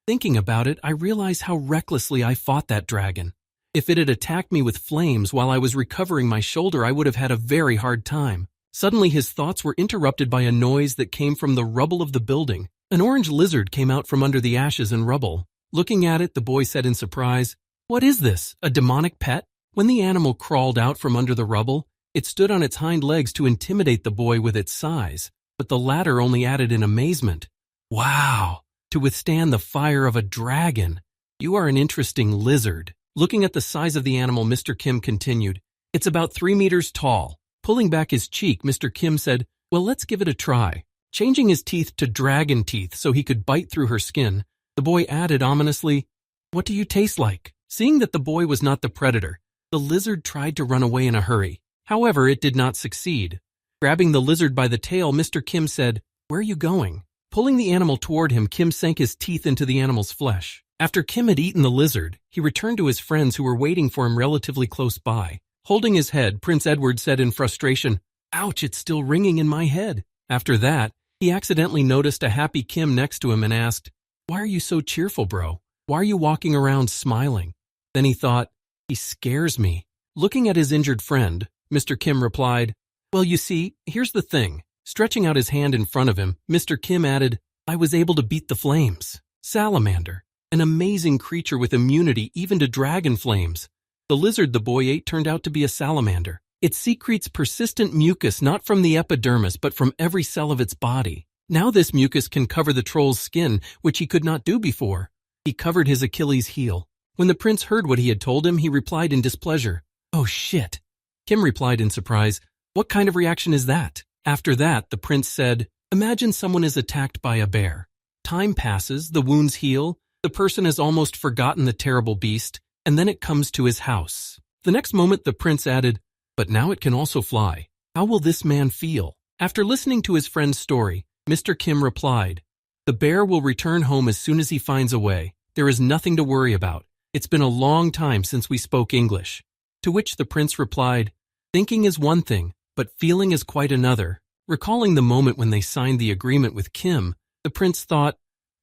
Thinking about it, I realize how recklessly I fought that dragon. If it had attacked me with flames while I was recovering my shoulder, I would have had a very hard time. Suddenly his thoughts were interrupted by a noise that came from the rubble of the building. An orange lizard came out from under the ashes and rubble. Looking at it, the boy said in surprise, What is this, a demonic pet? When the animal crawled out from under the rubble, it stood on its hind legs to intimidate the boy with its size, but the latter only added in amazement, Wow! To withstand the fire of a dragon. You are an interesting lizard. Looking at the size of the animal, Mr. Kim continued, It's about 3 meters tall. Pulling back his cheek, Mr. Kim said, Well, let's give it a try. Changing his teeth to dragon teeth so he could bite through her skin, the boy added ominously, What do you taste like? Seeing that the boy was not the predator, the lizard tried to run away in a hurry. However, it did not succeed. Grabbing the lizard by the tail, Mr. Kim said, Where are you going? Pulling the animal toward him, Kim sank his teeth into the animal's flesh. After Kim had eaten the lizard, he returned to his friends who were waiting for him relatively close by. Holding his head, Prince Edward said in frustration, Ouch, it's still ringing in my head. After that, he accidentally noticed a happy Kim next to him and asked, Why are you so cheerful, bro? Why are you walking around smiling? Then he thought, He scares me. Looking at his injured friend, Mr. Kim replied, Well, you see, here's the thing. Stretching out his hand in front of him, Mr. Kim added, I was able to beat the flames. Salamander, an amazing creature with immunity even to dragon flames. The lizard the boy ate turned out to be a salamander. It secretes persistent mucus not from the epidermis but from every cell of its body. Now this mucus can cover the troll's skin, which he could not do before. He covered his Achilles heel. When the prince heard what he had told him, he replied in displeasure, Oh shit. Kim replied in surprise, What kind of reaction is that? After that, the prince said, Imagine someone is attacked by a bear. Time passes, the wounds heal, the person has almost forgotten the terrible beast, and then it comes to his house. The next moment the prince added, But now it can also fly. How will this man feel? After listening to his friend's story, Mr. Kim replied, The bear will return home as soon as he finds a way. There is nothing to worry about. It's been a long time since we spoke English. To which the prince replied, Thinking is one thing, but feeling is quite another. Recalling the moment when they signed the agreement with Kim, the prince thought,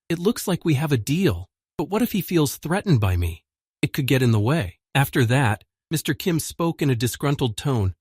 It looks like we have a deal, but what if he feels threatened by me? It could get in the way. After that, Mr. Kim spoke in a disgruntled tone.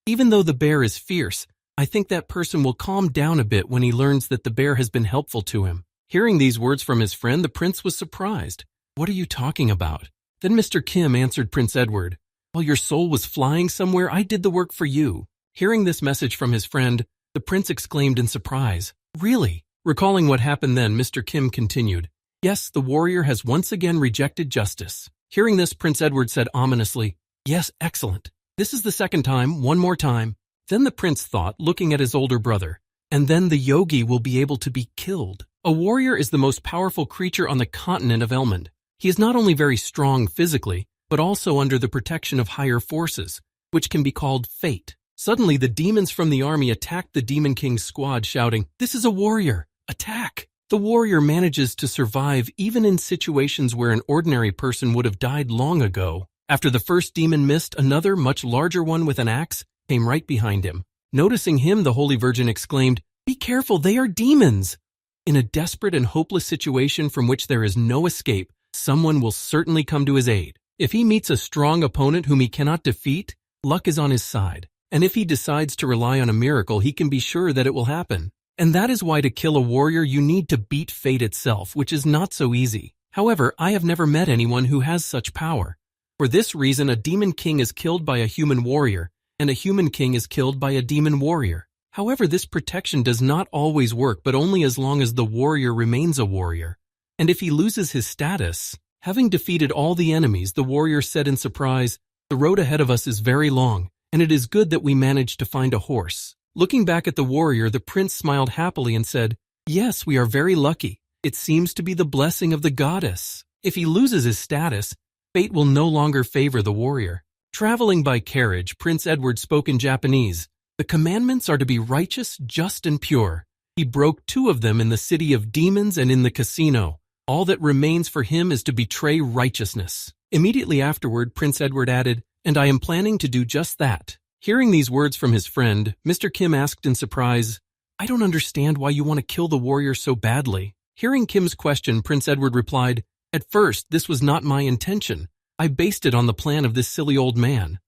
Even though the bear is fierce, I think that person will calm down a bit when he learns that the bear has been helpful to him. Hearing these words from his friend, the prince was surprised. What are you talking about? Then Mr. Kim answered Prince Edward, While your soul was flying somewhere, I did the work for you. Hearing this message from his friend, the prince exclaimed in surprise, Really? Recalling what happened then, Mr. Kim continued, Yes, the warrior has once again rejected justice. Hearing this, Prince Edward said ominously, Yes, excellent. This is the second time, one more time. Then the prince thought, looking at his older brother, And then the yogi will be able to be killed. A warrior is the most powerful creature on the continent of Elmond. He is not only very strong physically, but also under the protection of higher forces, which can be called fate. Suddenly, the demons from the army attacked the Demon King's squad, shouting, "This is a warrior! Attack!" The warrior manages to survive even in situations where an ordinary person would have died long ago. After the first demon missed, another, much larger one with an axe came right behind him. Noticing him, the Holy Virgin exclaimed, "Be careful, they are demons!" In a desperate and hopeless situation from which there is no escape, someone will certainly come to his aid. If he meets a strong opponent whom he cannot defeat, luck is on his side. And if he decides to rely on a miracle, he can be sure that it will happen. And that is why to kill a warrior you need to beat fate itself, which is not so easy. However, I have never met anyone who has such power. For this reason, a demon king is killed by a human warrior, and a human king is killed by a demon warrior. However, this protection does not always work, but only as long as the warrior remains a warrior. And if he loses his status, having defeated all the enemies, the warrior said in surprise, "The road ahead of us is very long, and it is good that we managed to find a horse." Looking back at the warrior, the prince smiled happily and said, "Yes, we are very lucky. It seems to be the blessing of the goddess. If he loses his status, fate will no longer favor the warrior." Traveling by carriage, Prince Edward spoke in Japanese. The commandments are to be righteous, just, and pure. He broke 2 of them in the city of demons and in the casino. All that remains for him is to betray righteousness. Immediately afterward, Prince Edward added, "And I am planning to do just that." Hearing these words from his friend, Mr. Kim asked in surprise, "I don't understand why you want to kill the warrior so badly." Hearing Kim's question, Prince Edward replied, "At first, this was not my intention. I based it on the plan of this silly old man."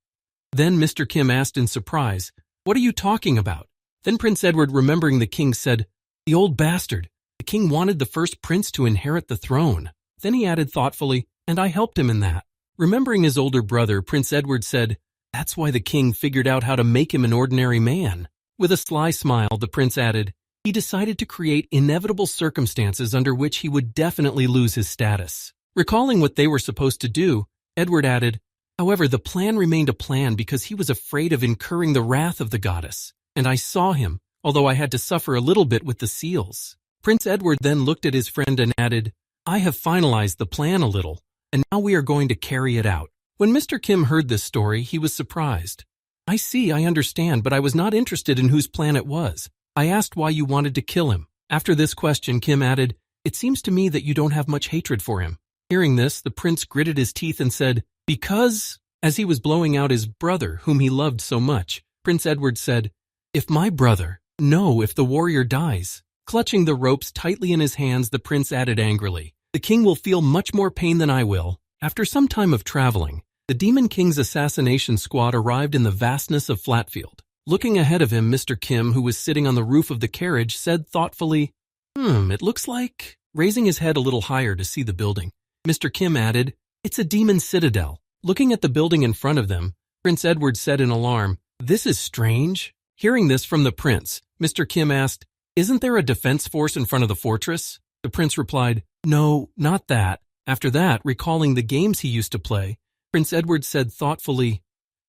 Then Mr. Kim asked in surprise, "What are you talking about?" Then Prince Edward, remembering the king, said, "The old bastard. The king wanted the first prince to inherit the throne." Then he added thoughtfully, "And I helped him in that." Remembering his older brother, Prince Edward said, "That's why the king figured out how to make him an ordinary man." With a sly smile, the prince added, "He decided to create inevitable circumstances under which he would definitely lose his status." Recalling what they were supposed to do, Edward added, "However, the plan remained a plan because he was afraid of incurring the wrath of the goddess, and I saw him, although I had to suffer a little bit with the seals." Prince Edward then looked at his friend and added, "I have finalized the plan a little, and now we are going to carry it out." When Mr. Kim heard this story, he was surprised. "I see, I understand, but I was not interested in whose plan it was. I asked why you wanted to kill him." After this question, Kim added, "It seems to me that you don't have much hatred for him." Hearing this, the prince gritted his teeth and said, "Because..." As he was blowing out his brother, whom he loved so much, Prince Edward said, "If my brother, no, if the warrior dies." Clutching the ropes tightly in his hands, the prince added angrily, "The king will feel much more pain than I will." After some time of traveling, the Demon King's assassination squad arrived in the vastness of Flatfield. Looking ahead of him, Mr. Kim, who was sitting on the roof of the carriage, said thoughtfully, It looks like..." Raising his head a little higher to see the building, Mr. Kim added, "It's a demon citadel." Looking at the building in front of them, Prince Edward said in alarm, "This is strange." Hearing this from the prince, Mr. Kim asked, "Isn't there a defense force in front of the fortress?" The prince replied, "No, not that." After that, recalling the games he used to play, Prince Edward said thoughtfully,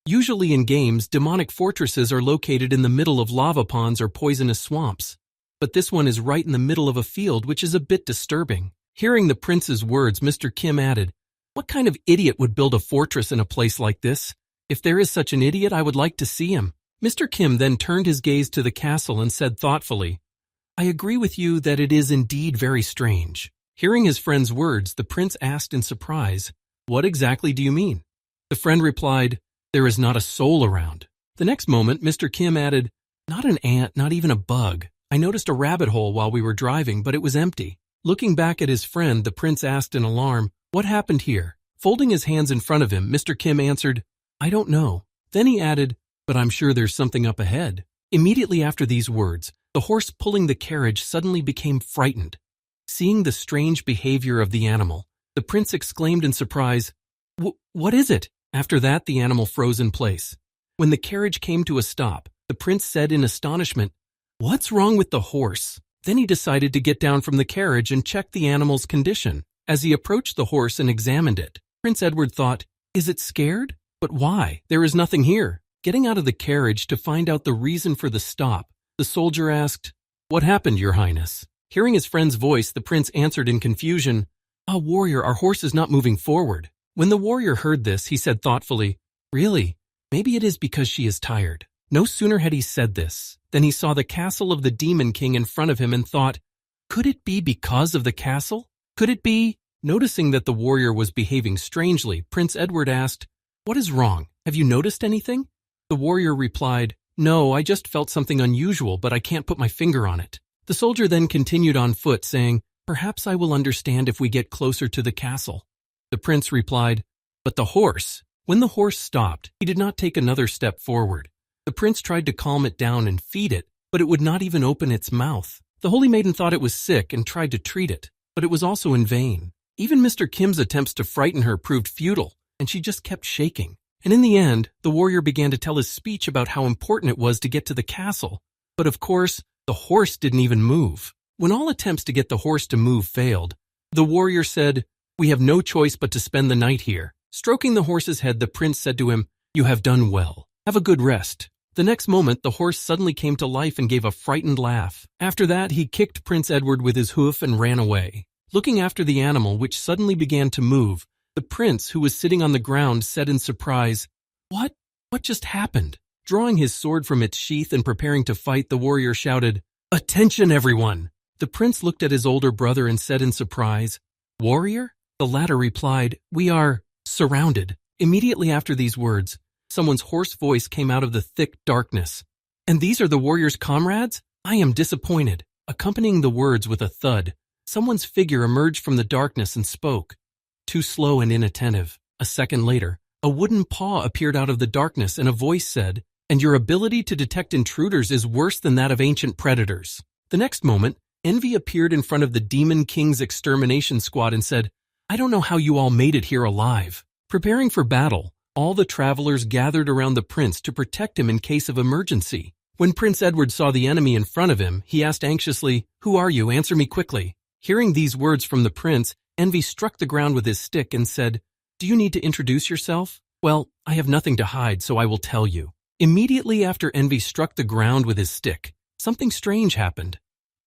"Usually in games, demonic fortresses are located in the middle of lava ponds or poisonous swamps. But this one is right in the middle of a field, which is a bit disturbing." Hearing the prince's words, Mr. Kim added, "What kind of idiot would build a fortress in a place like this? If there is such an idiot, I would like to see him." Mr. Kim then turned his gaze to the castle and said thoughtfully, "I agree with you that it is indeed very strange." Hearing his friend's words, the prince asked in surprise, "What exactly do you mean?" The friend replied, "There is not a soul around." The next moment, Mr. Kim added, "Not an ant, not even a bug. I noticed a rabbit hole while we were driving, but it was empty." Looking back at his friend, the prince asked in alarm, "What happened here?" Folding his hands in front of him, Mr. Kim answered, "I don't know." Then he added, "But I'm sure there's something up ahead." Immediately after these words, the horse pulling the carriage suddenly became frightened. Seeing the strange behavior of the animal, the prince exclaimed in surprise, What is it?" After that, the animal froze in place. When the carriage came to a stop, the prince said in astonishment, "What's wrong with the horse?" Then he decided to get down from the carriage and check the animal's condition. As he approached the horse and examined it, Prince Edward thought, "Is it scared? But why? There is nothing here." Getting out of the carriage to find out the reason for the stop, the soldier asked, "What happened, Your Highness?" Hearing his friend's voice, the prince answered in confusion, "Ah, warrior, our horse is not moving forward." When the warrior heard this, he said thoughtfully, "Really? Maybe it is because she is tired." No sooner had he said this than he saw the castle of the Demon King in front of him and thought, could it be because of the castle? Could it be? Noticing that the warrior was behaving strangely, Prince Edward asked, "What is wrong? Have you noticed anything?" The warrior replied, "No, I just felt something unusual, but I can't put my finger on it." The soldier then continued on foot, saying, "Perhaps I will understand if we get closer to the castle." The prince replied, "But the horse." When the horse stopped, he did not take another step forward. The prince tried to calm it down and feed it, but it would not even open its mouth. The holy maiden thought it was sick and tried to treat it, but it was also in vain. Even Mr. Kim's attempts to frighten her proved futile, and she just kept shaking. And in the end, the warrior began to tell his speech about how important it was to get to the castle. But of course, the horse didn't even move. When all attempts to get the horse to move failed, the warrior said, "We have no choice but to spend the night here." Stroking the horse's head, the prince said to him, "You have done well. Have a good rest." The next moment, the horse suddenly came to life and gave a frightened laugh. After that, he kicked Prince Edward with his hoof and ran away. Looking after the animal, which suddenly began to move, the prince, who was sitting on the ground, said in surprise, What just happened?" Drawing his sword from its sheath and preparing to fight, the warrior shouted, "Attention, everyone!" The prince looked at his older brother and said in surprise, "Warrior?" The latter replied, "We are surrounded." Immediately after these words, someone's hoarse voice came out of the thick darkness. "And these are the warrior's comrades? I am disappointed." Accompanying the words with a thud, someone's figure emerged from the darkness and spoke. Too slow and inattentive. A second later, a wooden paw appeared out of the darkness and a voice said, "And your ability to detect intruders is worse than that of ancient predators." The next moment, Envy appeared in front of the Demon King's extermination squad and said, "I don't know how you all made it here alive." Preparing for battle, all the travelers gathered around the prince to protect him in case of emergency. When Prince Edward saw the enemy in front of him, he asked anxiously, "Who are you? Answer me quickly." Hearing these words from the prince, Envy struck the ground with his stick and said, "Do you need to introduce yourself?" "Well, I have nothing to hide, so I will tell you." Immediately after Envy struck the ground with his stick, something strange happened.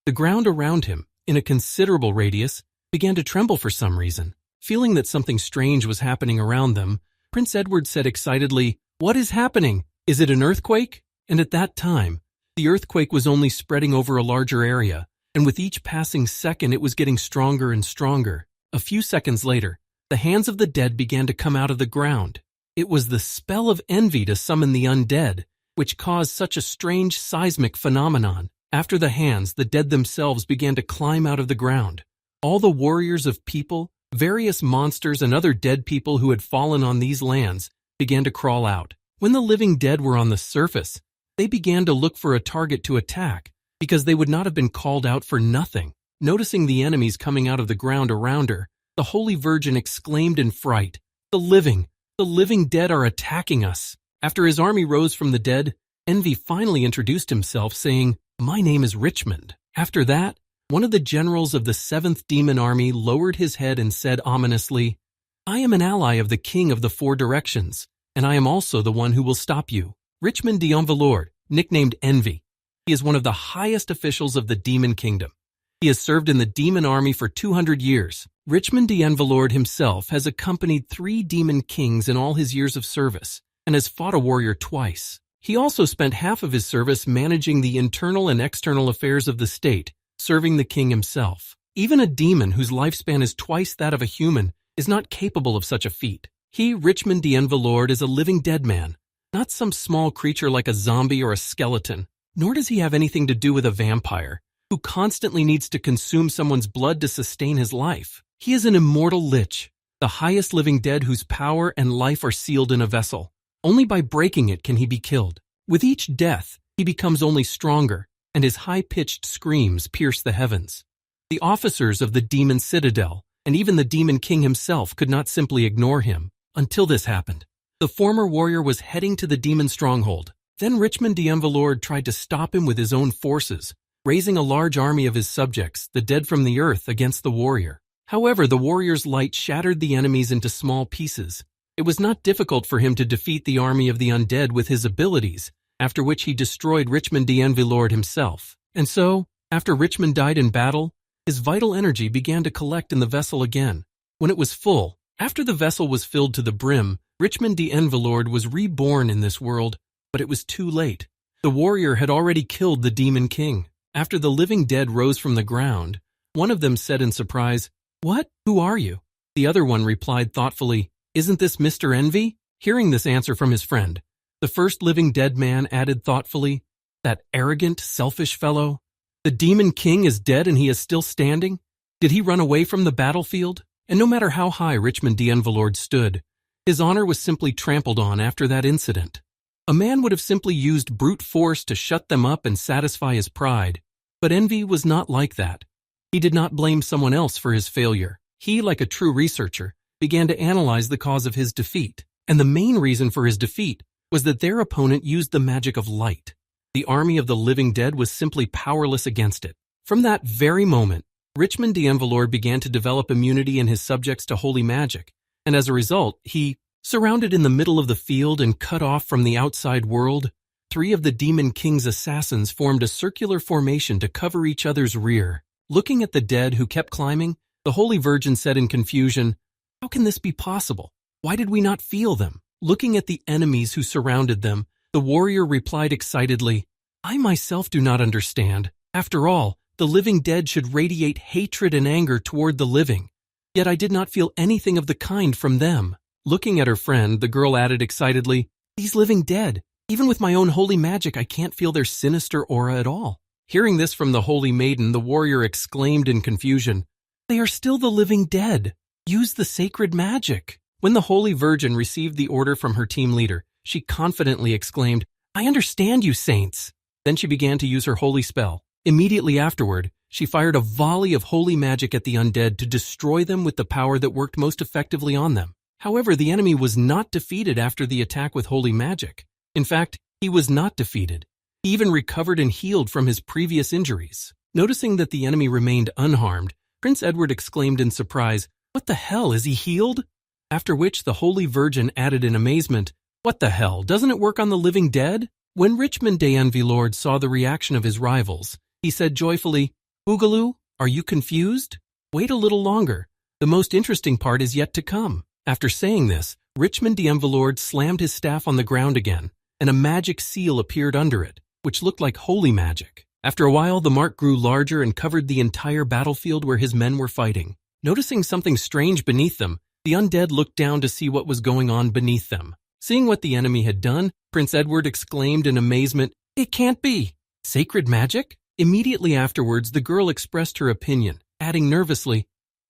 The ground around him, in a considerable radius, began to tremble for some reason. Feeling that something strange was happening around them, Prince Edward said excitedly, "What is happening? Is it an earthquake?" And at that time, the earthquake was only spreading over a larger area, and with each passing second it was getting stronger and stronger. A few seconds later, the hands of the dead began to come out of the ground. It was the spell of Envy to summon the undead, which caused such a strange seismic phenomenon. After the hands, the dead themselves began to climb out of the ground. All the warriors of people, various monsters, and other dead people who had fallen on these lands began to crawl out. When the living dead were on the surface, they began to look for a target to attack, because they would not have been called out for nothing. Noticing the enemies coming out of the ground around her, the Holy Virgin exclaimed in fright, the living dead are attacking us." After his army rose from the dead, Envy finally introduced himself, saying, "My name is Richmond." After that, one of the generals of the 7th Demon Army lowered his head and said ominously, "I am an ally of the King of the Four Directions, and I am also the one who will stop you. Richmond d'Envalord, nicknamed Envy. He is one of the highest officials of the Demon Kingdom. He has served in the Demon Army for 200 years. Richmond d'Envalord himself has accompanied 3 Demon Kings in all his years of service, and has fought a warrior twice. He also spent half of his service managing the internal and external affairs of the state, serving the king himself. Even a demon whose lifespan is twice that of a human is not capable of such a feat. He, Richmond d'Envalord, is a living dead man, not some small creature like a zombie or a skeleton, nor does he have anything to do with a vampire, who constantly needs to consume someone's blood to sustain his life. He is an immortal lich, the highest living dead whose power and life are sealed in a vessel. Only by breaking it can he be killed. With each death, he becomes only stronger, and his high-pitched screams pierce the heavens. The officers of the demon citadel, and even the demon king himself, could not simply ignore him, until this happened. The former warrior was heading to the demon stronghold. Then Richmond d'Envalord tried to stop him with his own forces, raising a large army of his subjects, the dead from the earth, against the warrior. However, the warrior's light shattered the enemies into small pieces. It was not difficult for him to defeat the army of the undead with his abilities, after which he destroyed Richmond d'Envalord himself. And so, after Richmond died in battle, his vital energy began to collect in the vessel again. When it was full, after the vessel was filled to the brim, Richmond d'Envalord was reborn in this world, but it was too late. The warrior had already killed the demon king. After the living dead rose from the ground, one of them said in surprise, "What? Who are you?" The other one replied thoughtfully, "Isn't this Mr. Envy?" Hearing this answer from his friend, the first living dead man added thoughtfully, "That arrogant, selfish fellow. The demon king is dead and he is still standing? Did he run away from the battlefield?" And no matter how high Richmond d'Envalord stood, his honor was simply trampled on after that incident. A man would have simply used brute force to shut them up and satisfy his pride, but Envy was not like that. He did not blame someone else for his failure. He, like a true researcher, began to analyze the cause of his defeat, and the main reason for his defeat was that their opponent used the magic of light. The army of the living dead was simply powerless against it. From that very moment, Richmond d'Envalord began to develop immunity in his subjects to holy magic, and as a result, he, surrounded in the middle of the field and cut off from the outside world, 3 of the demon king's assassins formed a circular formation to cover each other's rear. Looking at the dead who kept climbing, the Holy Virgin said in confusion, "How can this be possible? Why did we not feel them?" Looking at the enemies who surrounded them, the warrior replied excitedly, "I myself do not understand. After all, the living dead should radiate hatred and anger toward the living. Yet I did not feel anything of the kind from them." Looking at her friend, the girl added excitedly, "These living dead, even with my own holy magic, I can't feel their sinister aura at all." Hearing this from the holy maiden, the warrior exclaimed in confusion, "They are still the living dead. Use the sacred magic." When the Holy Virgin received the order from her team leader, she confidently exclaimed, "I understand you, saints." Then she began to use her holy spell. Immediately afterward, she fired a volley of holy magic at the undead to destroy them with the power that worked most effectively on them. However, the enemy was not defeated after the attack with holy magic. In fact, he was not defeated. He even recovered and healed from his previous injuries. Noticing that the enemy remained unharmed, Prince Edward exclaimed in surprise, "What the hell, is he healed?" After which the Holy Virgin added in amazement, "What the hell, doesn't it work on the living dead?" When Richmond d'Envalord saw the reaction of his rivals, he said joyfully, "Boogaloo, are you confused? Wait a little longer. The most interesting part is yet to come." After saying this, Richmond d'Envalord slammed his staff on the ground again, and a magic seal appeared under it, which looked like holy magic. After a while, the mark grew larger and covered the entire battlefield where his men were fighting. Noticing something strange beneath them, the undead looked down to see what was going on beneath them. Seeing what the enemy had done, Prince Edward exclaimed in amazement, "It can't be! Sacred magic?" Immediately afterwards, the girl expressed her opinion, adding nervously,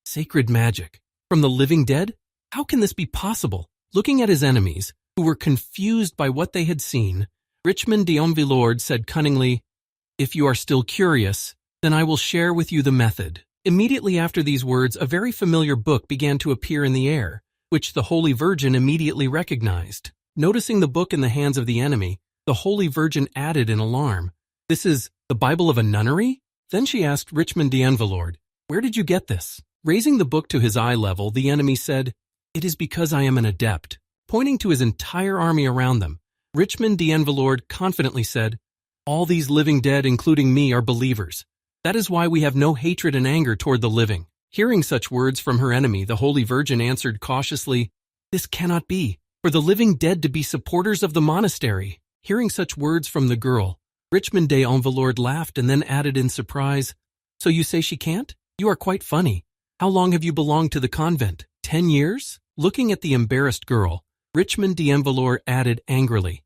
"Sacred magic? From the living dead? How can this be possible?" Looking at his enemies, who were confused by what they had seen, Richmond d'Envalord said cunningly, "If you are still curious, then I will share with you the method." Immediately after these words, a very familiar book began to appear in the air, which the Holy Virgin immediately recognized. Noticing the book in the hands of the enemy, the Holy Virgin added in alarm, "This is the Bible of a nunnery?" Then she asked Richmond d'Envalord, "Where did you get this?" Raising the book to his eye level, the enemy said, "It is because I am an adept." Pointing to his entire army around them, Richmond d'Envalord confidently said, "All these living dead, including me, are believers. That is why we have no hatred and anger toward the living." Hearing such words from her enemy, the Holy Virgin answered cautiously, "This cannot be, for the living dead to be supporters of the monastery." Hearing such words from the girl, Richmond d'Envalord laughed and then added in surprise, "So you say she can't? You are quite funny. How long have you belonged to the convent? 10 years? Looking at the embarrassed girl, Richmond d'Envalord added angrily,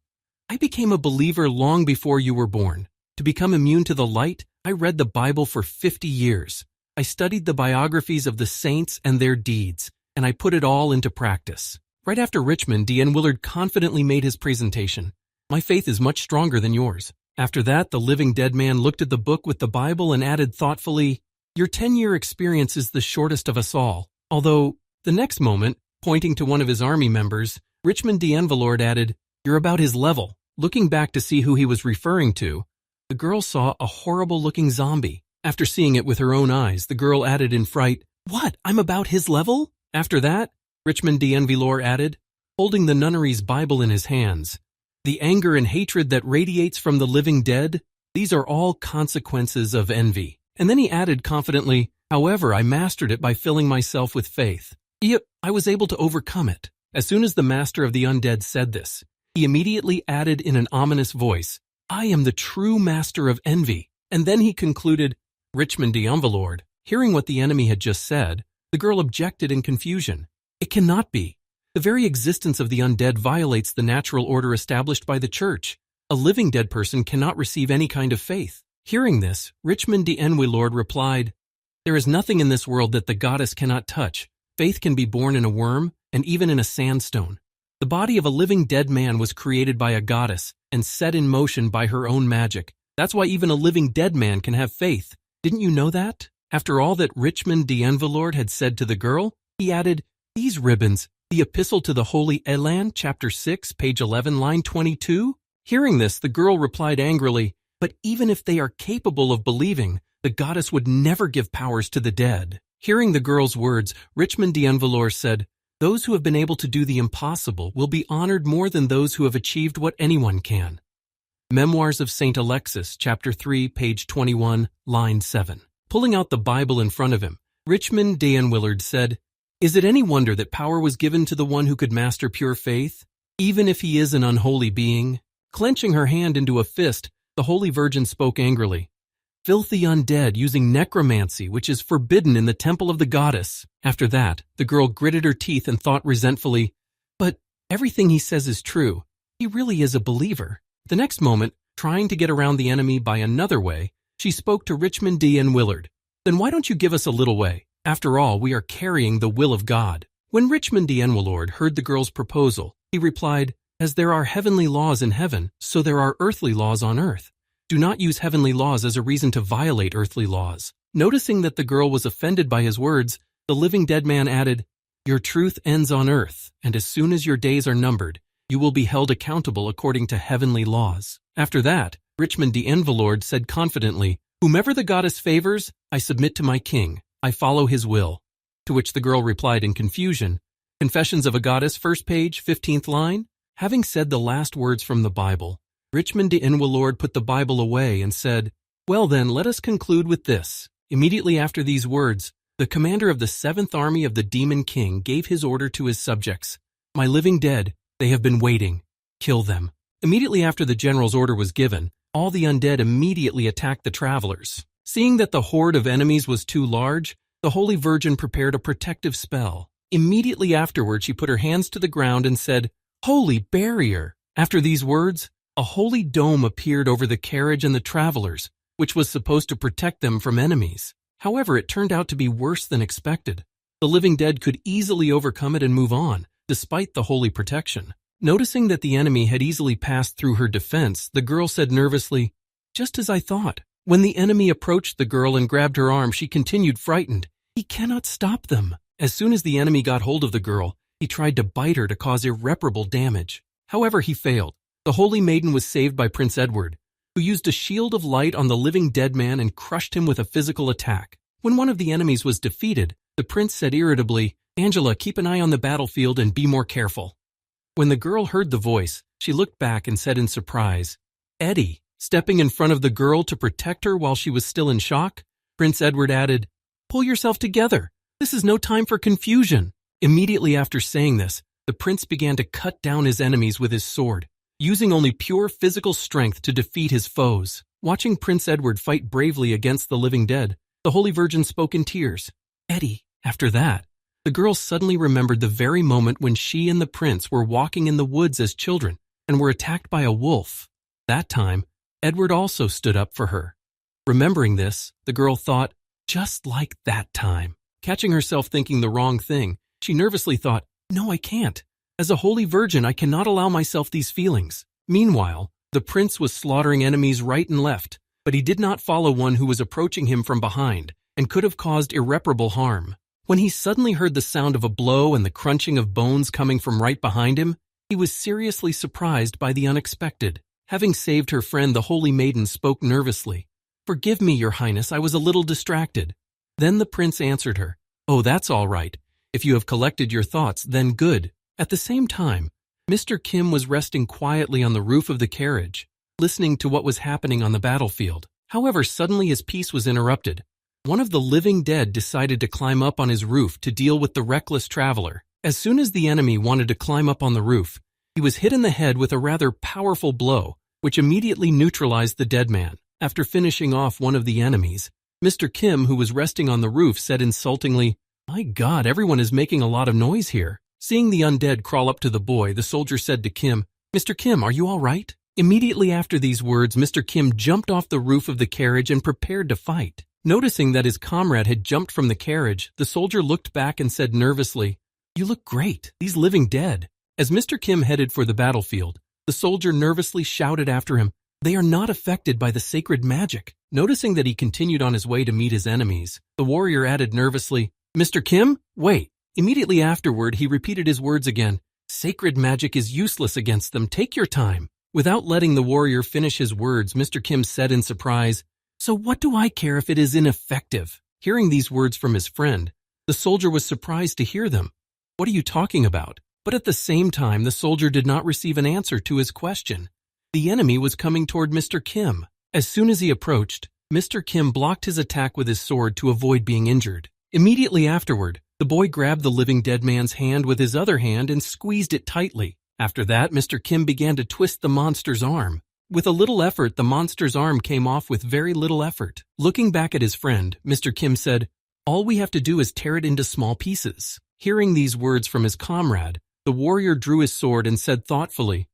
"I became a believer long before you were born. To become immune to the light, I read the Bible for 50 years. I studied the biographies of the saints and their deeds, and I put it all into practice." Right after Richmond d'Envalord confidently made his presentation, "My faith is much stronger than yours." After that, the living dead man looked at the book with the Bible and added thoughtfully, "Your 10-year experience is the shortest of us all." Although, the next moment, pointing to one of his army members, Richmond d'Envalord added, "You're about his level." Looking back to see who he was referring to, the girl saw a horrible-looking zombie. After seeing it with her own eyes, the girl added in fright, "What? I'm about his level?" After that, Richmond d'Envalord added, holding the nunnery's Bible in his hands, "The anger and hatred that radiates from the living dead, these are all consequences of envy." And then he added confidently, "However, I mastered it by filling myself with faith. I was able to overcome it." As soon as the master of the undead said this, he immediately added in an ominous voice, I am the true master of envy. And then he concluded, Richmond the Overlord. Hearing what the enemy had just said, the girl objected in confusion. It cannot be. The very existence of the undead violates the natural order established by the church. A living dead person cannot receive any kind of faith. Hearing this, Richmond the Overlord replied, There is nothing in this world that the goddess cannot touch. Faith can be born in a worm and even in a sandstone. The body of a living dead man was created by a goddess and set in motion by her own magic. That's why even a living dead man can have faith. Didn't you know that? After all that Richmond the Overlord had said to the girl, he added, These ribbons, the Epistle to the Holy Elan, chapter 6, page 11, line 22? Hearing this, the girl replied angrily, But even if they are capable of believing, the goddess would never give powers to the dead. Hearing the girl's words, Richmond the Overlord said, Those who have been able to do the impossible will be honored more than those who have achieved what anyone can. Memoirs of St. Alexis, chapter 3, page 21, line 7. Pulling out the Bible in front of him, Richmond the Overlord said, Is it any wonder that power was given to the one who could master pure faith, even if he is an unholy being? Clenching her hand into a fist, the Holy Virgin spoke angrily, Filthy undead using necromancy, which is forbidden in the temple of the goddess. After that, the girl gritted her teeth and thought resentfully, But everything he says is true. He really is a believer. The next moment, trying to get around the enemy by another way, she spoke to Richmond the Overlord. Then why don't you give us a little way? After all, we are carrying the will of God. When Richmond the Overlord heard the girl's proposal, he replied, As there are heavenly laws in heaven, so there are earthly laws on earth. Do not use heavenly laws as a reason to violate earthly laws. Noticing that the girl was offended by his words, the living dead man added, Your truth ends on earth, and as soon as your days are numbered, you will be held accountable according to heavenly laws. After that, Richmond the Overlord said confidently, Whomever the goddess favors, I submit to my king. I follow his will. To which the girl replied in confusion, Confessions of a Goddess, first page, 15th line. Having said the last words from the Bible, Richmond the Overlord put the Bible away and said, Well then, let us conclude with this. Immediately after these words, the commander of the 7th army of the demon king gave his order to his subjects, My living dead, they have been waiting. Kill them. Immediately after the general's order was given, all the undead immediately attacked the travelers. Seeing that the horde of enemies was too large, the Holy Virgin prepared a protective spell. Immediately afterward, she put her hands to the ground and said, Holy barrier! After these words, a holy dome appeared over the carriage and the travelers, which was supposed to protect them from enemies. However, it turned out to be worse than expected. The living dead could easily overcome it and move on, despite the holy protection. Noticing that the enemy had easily passed through her defense, the girl said nervously, Just as I thought. When the enemy approached the girl and grabbed her arm, she continued frightened. He cannot stop them. As soon as the enemy got hold of the girl, he tried to bite her to cause irreparable damage. However, he failed. The Holy Maiden was saved by Prince Edward, who used a shield of light on the living dead man and crushed him with a physical attack. When one of the enemies was defeated, the prince said irritably, Angela, keep an eye on the battlefield and be more careful. When the girl heard the voice, she looked back and said in surprise, Eddie. Stepping in front of the girl to protect her while she was still in shock, Prince Edward added, Pull yourself together. This is no time for confusion. Immediately after saying this, the prince began to cut down his enemies with his sword, using only pure physical strength to defeat his foes. Watching Prince Edward fight bravely against the living dead, the Holy Virgin spoke in tears. Eddie. After that, the girl suddenly remembered the very moment when she and the prince were walking in the woods as children and were attacked by a wolf. That time, Edward also stood up for her. Remembering this, the girl thought, just like that time. Catching herself thinking the wrong thing, she nervously thought, No, I can't. As a holy virgin, I cannot allow myself these feelings. Meanwhile, the prince was slaughtering enemies right and left, but he did not follow one who was approaching him from behind and could have caused irreparable harm. When he suddenly heard the sound of a blow and the crunching of bones coming from right behind him, he was seriously surprised by the unexpected. Having saved her friend, the Holy Maiden spoke nervously. Forgive me, Your Highness, I was a little distracted. Then the prince answered her, Oh, that's all right. If you have collected your thoughts, then good. At the same time, Mr. Kim was resting quietly on the roof of the carriage, listening to what was happening on the battlefield. However, suddenly his peace was interrupted. One of the living dead decided to climb up on his roof to deal with the reckless traveler. As soon as the enemy wanted to climb up on the roof, he was hit in the head with a rather powerful blow, which immediately neutralized the dead man. After finishing off one of the enemies, Mr. Kim, who was resting on the roof, said insultingly, "My God, everyone is making a lot of noise here." Seeing the undead crawl up to the boy, the soldier said to Kim, "Mr. Kim, are you all right?" Immediately after these words, Mr. Kim jumped off the roof of the carriage and prepared to fight. Noticing that his comrade had jumped from the carriage, the soldier looked back and said nervously, "You look great, these living dead." As Mr. Kim headed for the battlefield, the soldier nervously shouted after him, "They are not affected by the sacred magic." Noticing that he continued on his way to meet his enemies, the warrior added nervously, "Mr. Kim, wait." Immediately afterward, he repeated his words again, "Sacred magic is useless against them, take your time." Without letting the warrior finish his words, Mr. Kim said in surprise, "So what do I care if it is ineffective?" Hearing these words from his friend, the soldier was surprised to hear them. "What are you talking about?" But at the same time, the soldier did not receive an answer to his question. The enemy was coming toward Mr. Kim. As soon as he approached, Mr. Kim blocked his attack with his sword to avoid being injured. Immediately afterward, the boy grabbed the living dead man's hand with his other hand and squeezed it tightly. After that, Mr. Kim began to twist the monster's arm. With a little effort, the monster's arm came off with very little effort. Looking back at his friend, Mr. Kim said, "All we have to do is tear it into small pieces." Hearing these words from his comrade, the warrior drew his sword and said thoughtfully,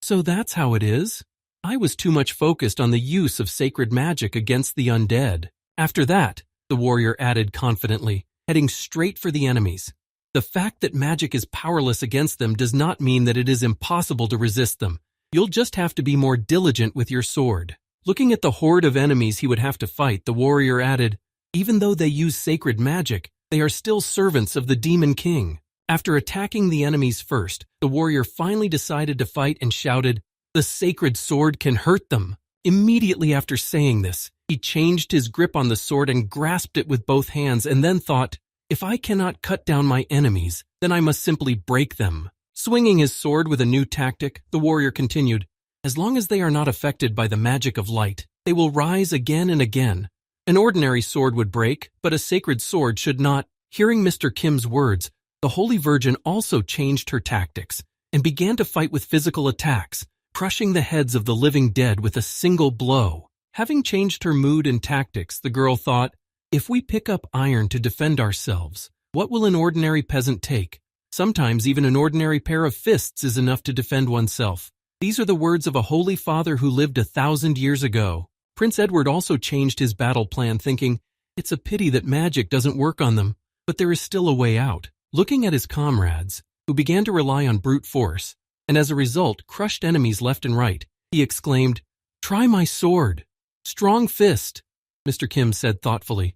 "So that's how it is? I was too much focused on the use of sacred magic against the undead." After that, the warrior added confidently, heading straight for the enemies, "The fact that magic is powerless against them does not mean that it is impossible to resist them. You'll just have to be more diligent with your sword." Looking at the horde of enemies he would have to fight, the warrior added, "Even though they use sacred magic, they are still servants of the Demon King." After attacking the enemies first, the warrior finally decided to fight and shouted, "The sacred sword can hurt them." Immediately after saying this, he changed his grip on the sword and grasped it with both hands and then thought, "If I cannot cut down my enemies, then I must simply break them." Swinging his sword with a new tactic, the warrior continued, "As long as they are not affected by the magic of light, they will rise again and again. An ordinary sword would break, but a sacred sword should not." Hearing Mr. Kim's words, the Holy Virgin also changed her tactics and began to fight with physical attacks, crushing the heads of the living dead with a single blow. Having changed her mood and tactics, the girl thought, "If we pick up iron to defend ourselves, what will an ordinary peasant take? Sometimes even an ordinary pair of fists is enough to defend oneself." These are the words of a holy father who lived 1,000 years ago. Prince Edward also changed his battle plan, thinking, "It's a pity that magic doesn't work on them, but there is still a way out." Looking at his comrades, who began to rely on brute force, and as a result crushed enemies left and right, he exclaimed, "Try my sword. Strong fist." Mr. Kim said thoughtfully,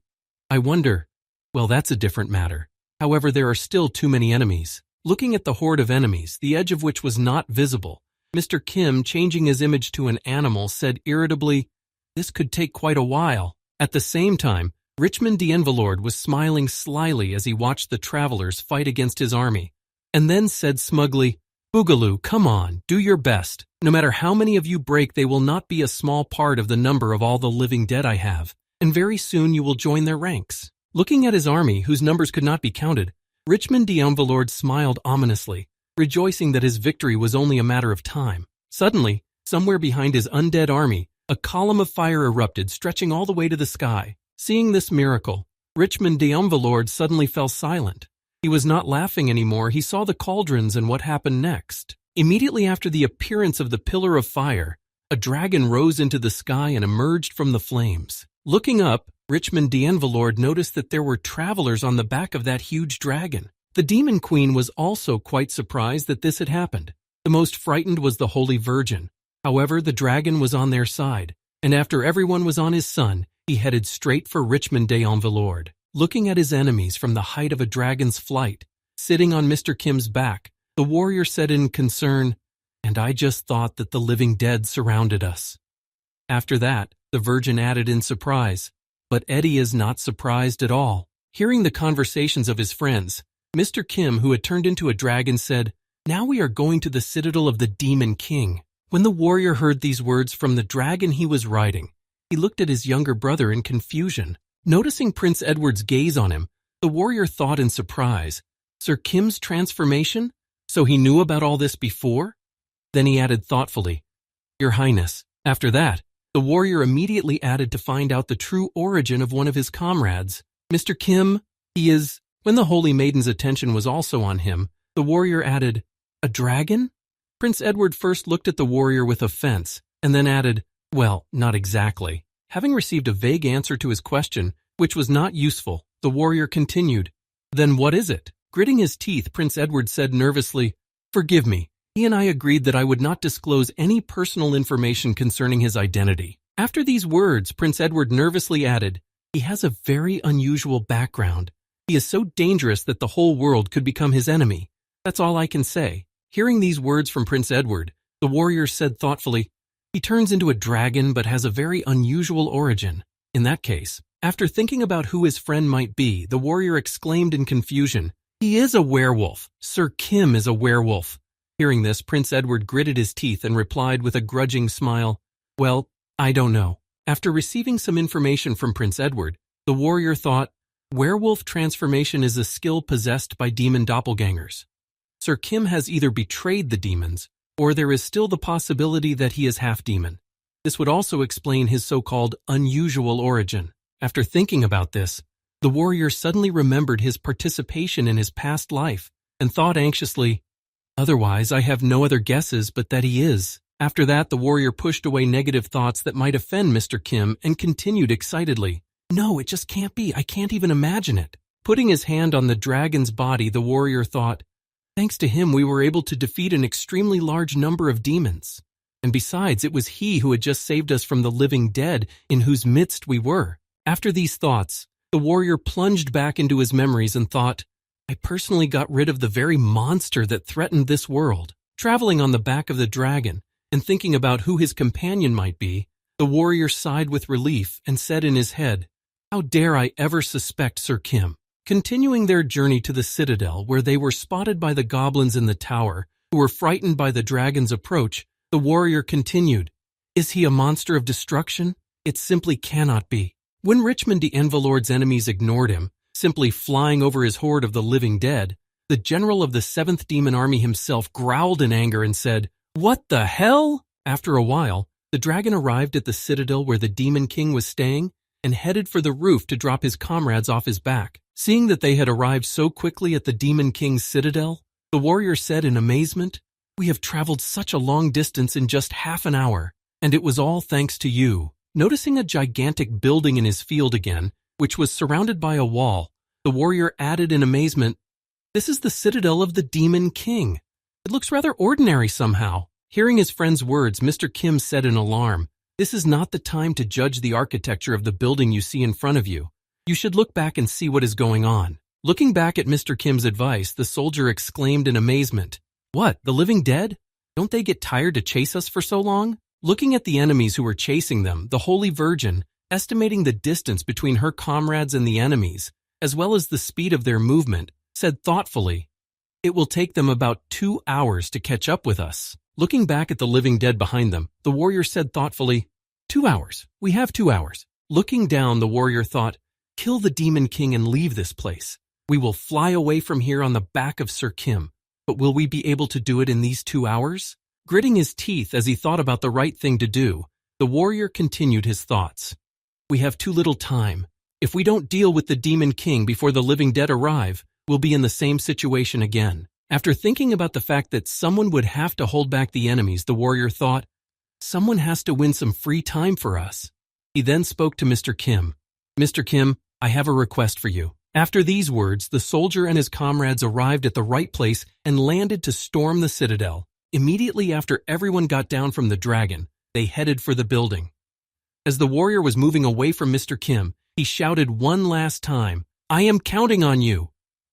"I wonder, well, that's a different matter. However, there are still too many enemies." Looking at the horde of enemies, the edge of which was not visible, Mr. Kim, changing his image to an animal, said irritably, "This could take quite a while." At the same time, Richmond d'Envalord was smiling slyly as he watched the travelers fight against his army, and then said smugly, "Boogaloo, come on, do your best. No matter how many of you break, they will not be a small part of the number of all the living dead I have, and very soon you will join their ranks." Looking at his army, whose numbers could not be counted, Richmond d'Envalord smiled ominously, rejoicing that his victory was only a matter of time. Suddenly, somewhere behind his undead army, a column of fire erupted, stretching all the way to the sky. Seeing this miracle, Richmond d'Envalord suddenly fell silent. He was not laughing anymore. He saw the cauldrons and what happened next. Immediately after the appearance of the pillar of fire, a dragon rose into the sky and emerged from the flames. Looking up, Richmond d'Envalord noticed that there were travelers on the back of that huge dragon. The Demon Queen was also quite surprised that this had happened. The most frightened was the Holy Virgin. However, the dragon was on their side, and after everyone was on his son, he headed straight for Richmond d'Envalord. Looking at his enemies from the height of a dragon's flight, sitting on Mr. Kim's back, the warrior said in concern, "And I just thought that the living dead surrounded us." After that, the Virgin added in surprise, "But Eddie is not surprised at all." Hearing the conversations of his friends, Mr. Kim, who had turned into a dragon, said, "Now we are going to the citadel of the Demon King." When the warrior heard these words from the dragon he was riding, he looked at his younger brother in confusion. Noticing Prince Edward's gaze on him, the warrior thought in surprise, "Sir Kim's transformation? So he knew about all this before?" Then he added thoughtfully, Your Highness. After that, the warrior immediately added to find out the true origin of one of his comrades. Mr. Kim, he is... When the holy maiden's attention was also on him, the warrior added, a dragon? Prince Edward first looked at the warrior with offense, and then added, well, not exactly. Having received a vague answer to his question, which was not useful, the warrior continued, then what is it? Gritting his teeth, Prince Edward said nervously, forgive me. He and I agreed that I would not disclose any personal information concerning his identity. After these words, Prince Edward nervously added, he has a very unusual background. He is so dangerous that the whole world could become his enemy. That's all I can say. Hearing these words from Prince Edward, the warrior said thoughtfully, he turns into a dragon but has a very unusual origin. In that case, after thinking about who his friend might be, the warrior exclaimed in confusion, he is a werewolf. Sir Kim is a werewolf. Hearing this, Prince Edward gritted his teeth and replied with a grudging smile, well, I don't know. After receiving some information from Prince Edward, the warrior thought, werewolf transformation is a skill possessed by demon doppelgangers. Sir Kim has either betrayed the demons, or there is still the possibility that he is half-demon. This would also explain his so-called unusual origin. After thinking about this, the warrior suddenly remembered his participation in his past life and thought anxiously, otherwise I have no other guesses but that he is. After that, the warrior pushed away negative thoughts that might offend Mr. Kim and continued excitedly, no, it just can't be. I can't even imagine it. Putting his hand on the dragon's body, the warrior thought, thanks to him, we were able to defeat an extremely large number of demons. And besides, it was he who had just saved us from the living dead in whose midst we were. After these thoughts, the warrior plunged back into his memories and thought, I personally got rid of the very monster that threatened this world. Traveling on the back of the dragon and thinking about who his companion might be, the warrior sighed with relief and said in his head, how dare I ever suspect Sir Kim? Continuing their journey to the citadel, where they were spotted by the goblins in the tower, who were frightened by the dragon's approach, the warrior continued, is he a monster of destruction? It simply cannot be. When Richmond de Envalord's enemies ignored him, simply flying over his horde of the living dead, the general of the 7th Demon Army himself growled in anger and said, what the hell? After a while, the dragon arrived at the citadel where the Demon King was staying and headed for the roof to drop his comrades off his back. Seeing that they had arrived so quickly at the Demon King's citadel, the warrior said in amazement, we have traveled such a long distance in just half an hour, and it was all thanks to you. Noticing a gigantic building in his field again, which was surrounded by a wall, the warrior added in amazement, this is the citadel of the Demon King. It looks rather ordinary somehow. Hearing his friend's words, Mr. Kim said in alarm, this is not the time to judge the architecture of the building you see in front of you. You should look back and see what is going on. Looking back at Mr. Kim's advice, the soldier exclaimed in amazement, what, the living dead? Don't they get tired to chase us for so long? Looking at the enemies who were chasing them, the Holy Virgin, estimating the distance between her comrades and the enemies, as well as the speed of their movement, said thoughtfully, it will take them about 2 hours to catch up with us. Looking back at the living dead behind them, the warrior said thoughtfully, 2 hours. We have 2 hours. Looking down, the warrior thought, kill the Demon King and leave this place. We will fly away from here on the back of Sir Kim. But will we be able to do it in these 2 hours? Gritting his teeth as he thought about the right thing to do, the warrior continued his thoughts. We have too little time. If we don't deal with the Demon King before the living dead arrive, we'll be in the same situation again. After thinking about the fact that someone would have to hold back the enemies, the warrior thought, someone has to win some free time for us. He then spoke to Mr. Kim. Mr. Kim, I have a request for you. After these words, the soldier and his comrades arrived at the right place and landed to storm the citadel. Immediately after everyone got down from the dragon, they headed for the building. As the warrior was moving away from Mr. Kim, he shouted one last time, I am counting on you.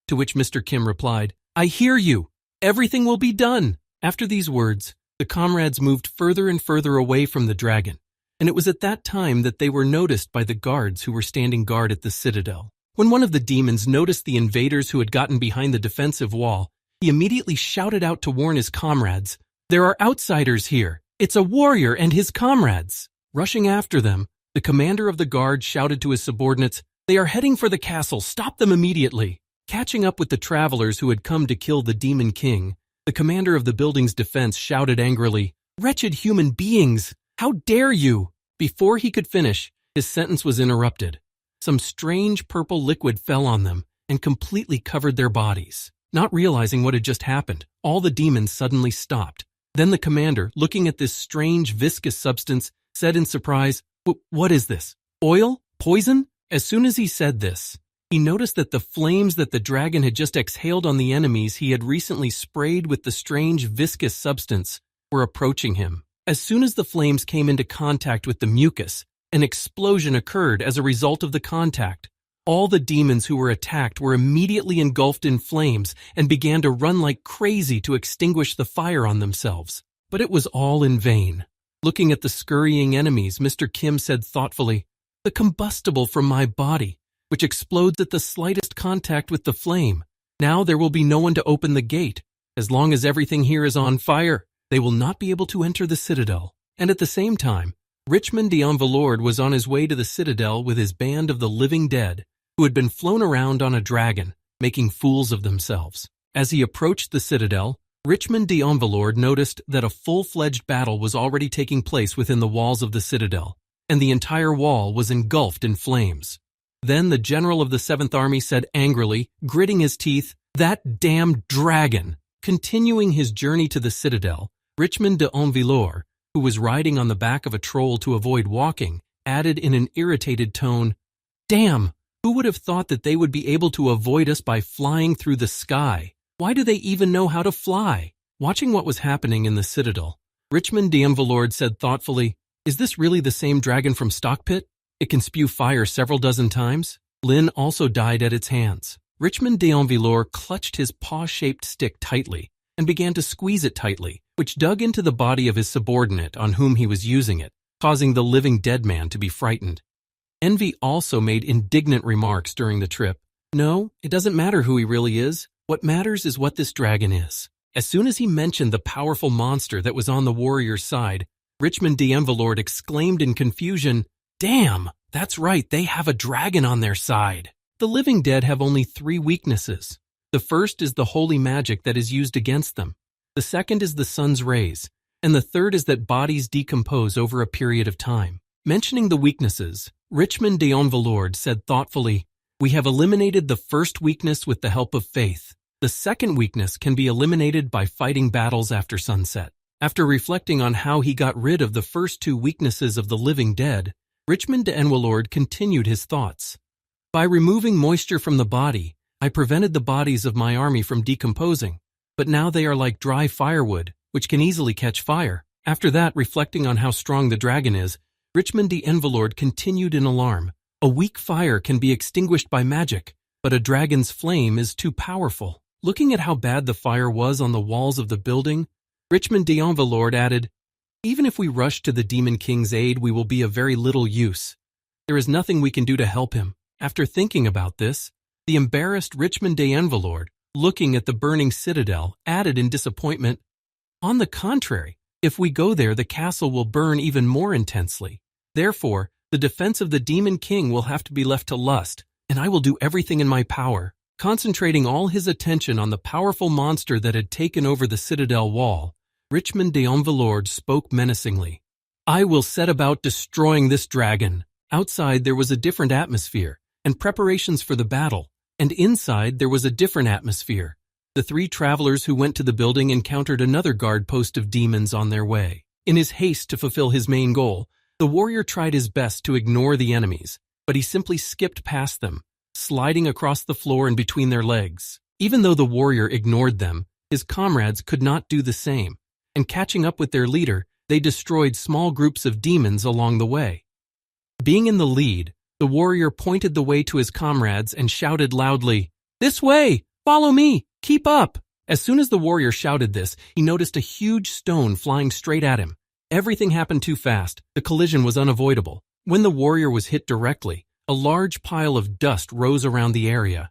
To which Mr. Kim replied, I hear you. Everything will be done. After these words, the comrades moved further and further away from the dragon, and it was at that time that they were noticed by the guards who were standing guard at the citadel. When one of the demons noticed the invaders who had gotten behind the defensive wall, he immediately shouted out to warn his comrades, there are outsiders here. It's a warrior and his comrades. Rushing after them, the commander of the guard shouted to his subordinates, they are heading for the castle. Stop them immediately. Catching up with the travelers who had come to kill the Demon King, the commander of the building's defense shouted angrily, Wretched human beings! How dare you!" Before he could finish, his sentence was interrupted. Some strange purple liquid fell on them and completely covered their bodies. Not realizing what had just happened, all the demons suddenly stopped. Then the commander, looking at this strange viscous substance, said in surprise, "What is this? Oil? Poison?" As soon as he said this, he noticed that the flames that the dragon had just exhaled on the enemies he had recently sprayed with the strange viscous substance were approaching him. As soon as the flames came into contact with the mucus, an explosion occurred as a result of the contact. All the demons who were attacked were immediately engulfed in flames and began to run like crazy to extinguish the fire on themselves. But it was all in vain. Looking at the scurrying enemies, Mr. Kim said thoughtfully, "The combustible from my body, which explodes at the slightest contact with the flame. Now there will be no one to open the gate. As long as everything here is on fire, they will not be able to enter the citadel." And at the same time, Richmond d'Envalord was on his way to the citadel with his band of the living dead, who had been flown around on a dragon, making fools of themselves. As he approached the citadel, Richmond d'Envalord noticed that a full-fledged battle was already taking place within the walls of the citadel, and the entire wall was engulfed in flames. Then the general of the 7th Army said angrily, gritting his teeth, "That damned dragon!" Continuing his journey to the citadel, Richmond d'Envalord, who was riding on the back of a troll to avoid walking, added in an irritated tone, "Damn! Who would have thought that they would be able to avoid us by flying through the sky? Why do they even know how to fly?" Watching what was happening in the citadel, Richmond d'Envalord said thoughtfully, "Is this really the same dragon from Stockpit? It can spew fire several dozen times." Lin also died at its hands. Richmond d'Envalord clutched his paw-shaped stick tightly and began to squeeze it tightly, which dug into the body of his subordinate on whom he was using it, causing the living dead man to be frightened. Envy also made indignant remarks during the trip. "No, it doesn't matter who he really is. What matters is what this dragon is." As soon as he mentioned the powerful monster that was on the warrior's side, Richmond d'Envalord exclaimed in confusion, "Damn, that's right, they have a dragon on their side." The living dead have only 3 weaknesses. The first is the holy magic that is used against them. The second is the sun's rays. And the third is that bodies decompose over a period of time. Mentioning the weaknesses, Richmond d'Envalord said thoughtfully, "We have eliminated the first weakness with the help of faith. The second weakness can be eliminated by fighting battles after sunset." After reflecting on how he got rid of the first 2 weaknesses of the living dead, Richmond d'Envalord continued his thoughts. "By removing moisture from the body, I prevented the bodies of my army from decomposing, but now they are like dry firewood, which can easily catch fire." After that, reflecting on how strong the dragon is, Richmond d'Envalord continued in alarm. "A weak fire can be extinguished by magic, but a dragon's flame is too powerful." Looking at how bad the fire was on the walls of the building, Richmond d'Envalord added, "Even if we rush to the Demon King's aid, we will be of very little use. There is nothing we can do to help him." After thinking about this, the embarrassed Richmond d'Envalord, looking at the burning citadel, added in disappointment, "On the contrary, if we go there, the castle will burn even more intensely. Therefore, the defense of the Demon King will have to be left to lust, and I will do everything in my power." Concentrating all his attention on the powerful monster that had taken over the citadel wall, Richmond d'Envalord spoke menacingly, "I will set about destroying this dragon." Outside there was a different atmosphere and preparations for the battle, and inside there was a different atmosphere. The 3 travelers who went to the building encountered another guard post of demons on their way. In his haste to fulfill his main goal, the warrior tried his best to ignore the enemies, but he simply skipped past them, sliding across the floor and between their legs. Even though the warrior ignored them, his comrades could not do the same, and catching up with their leader, they destroyed small groups of demons along the way. Being in the lead, the warrior pointed the way to his comrades and shouted loudly, "This way! Follow me! Keep up!" As soon as the warrior shouted this, he noticed a huge stone flying straight at him. Everything happened too fast. The collision was unavoidable. When the warrior was hit directly, a large pile of dust rose around the area.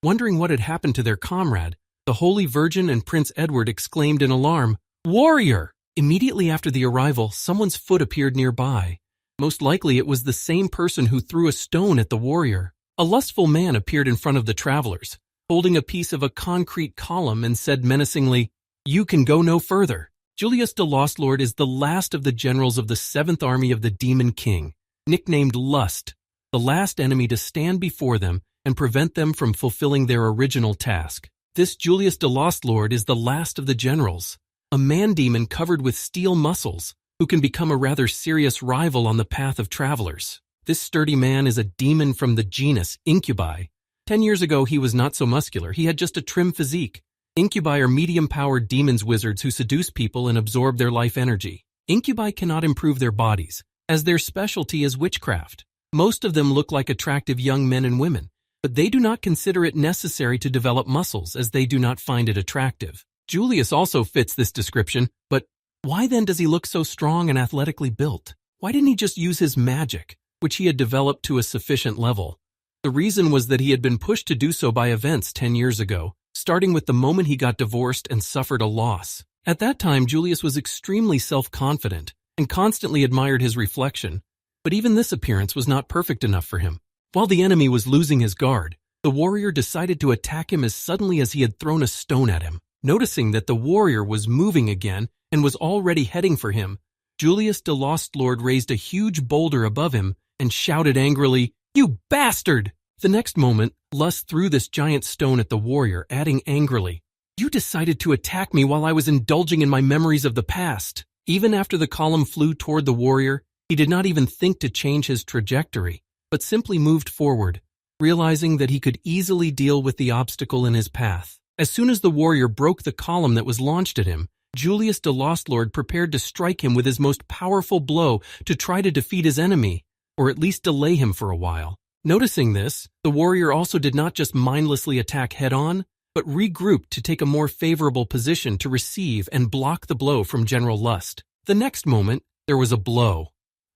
Wondering what had happened to their comrade, the Holy Virgin and Prince Edward exclaimed in alarm, "Warrior!" Immediately after the arrival, someone's foot appeared nearby. Most likely it was the same person who threw a stone at the warrior. A lustful man appeared in front of the travelers, holding a piece of a concrete column and said menacingly, "You can go no further." Julius de Lostlord is the last of the generals of the 7th Army of the Demon King, nicknamed Lust, the last enemy to stand before them and prevent them from fulfilling their original task. This Julius de Lostlord is the last of the generals, a man-demon covered with steel muscles, who can become a rather serious rival on the path of travelers. This sturdy man is a demon from the genus Incubi. 10 years ago, he was not so muscular. He had just a trim physique. Incubi are medium-powered demons wizards who seduce people and absorb their life energy. Incubi cannot improve their bodies, as their specialty is witchcraft. Most of them look like attractive young men and women, but they do not consider it necessary to develop muscles, as they do not find it attractive. Julius also fits this description, but why then does he look so strong and athletically built? Why didn't he just use his magic, which he had developed to a sufficient level? The reason was that he had been pushed to do so by events 10 years ago, starting with the moment he got divorced and suffered a loss. At that time, Julius was extremely self-confident and constantly admired his reflection, but even this appearance was not perfect enough for him. While the enemy was losing his guard, the warrior decided to attack him as suddenly as he had thrown a stone at him. Noticing that the warrior was moving again and was already heading for him, Julius de Lostlord raised a huge boulder above him and shouted angrily, "You bastard!" The next moment, Lust threw this giant stone at the warrior, adding angrily, "You decided to attack me while I was indulging in my memories of the past." Even after the column flew toward the warrior, he did not even think to change his trajectory, but simply moved forward, realizing that he could easily deal with the obstacle in his path. As soon as the warrior broke the column that was launched at him, Julius de Lostlord prepared to strike him with his most powerful blow to try to defeat his enemy, or at least delay him for a while. Noticing this, the warrior also did not just mindlessly attack head-on, but regrouped to take a more favorable position to receive and block the blow from General Lust. The next moment, there was a blow.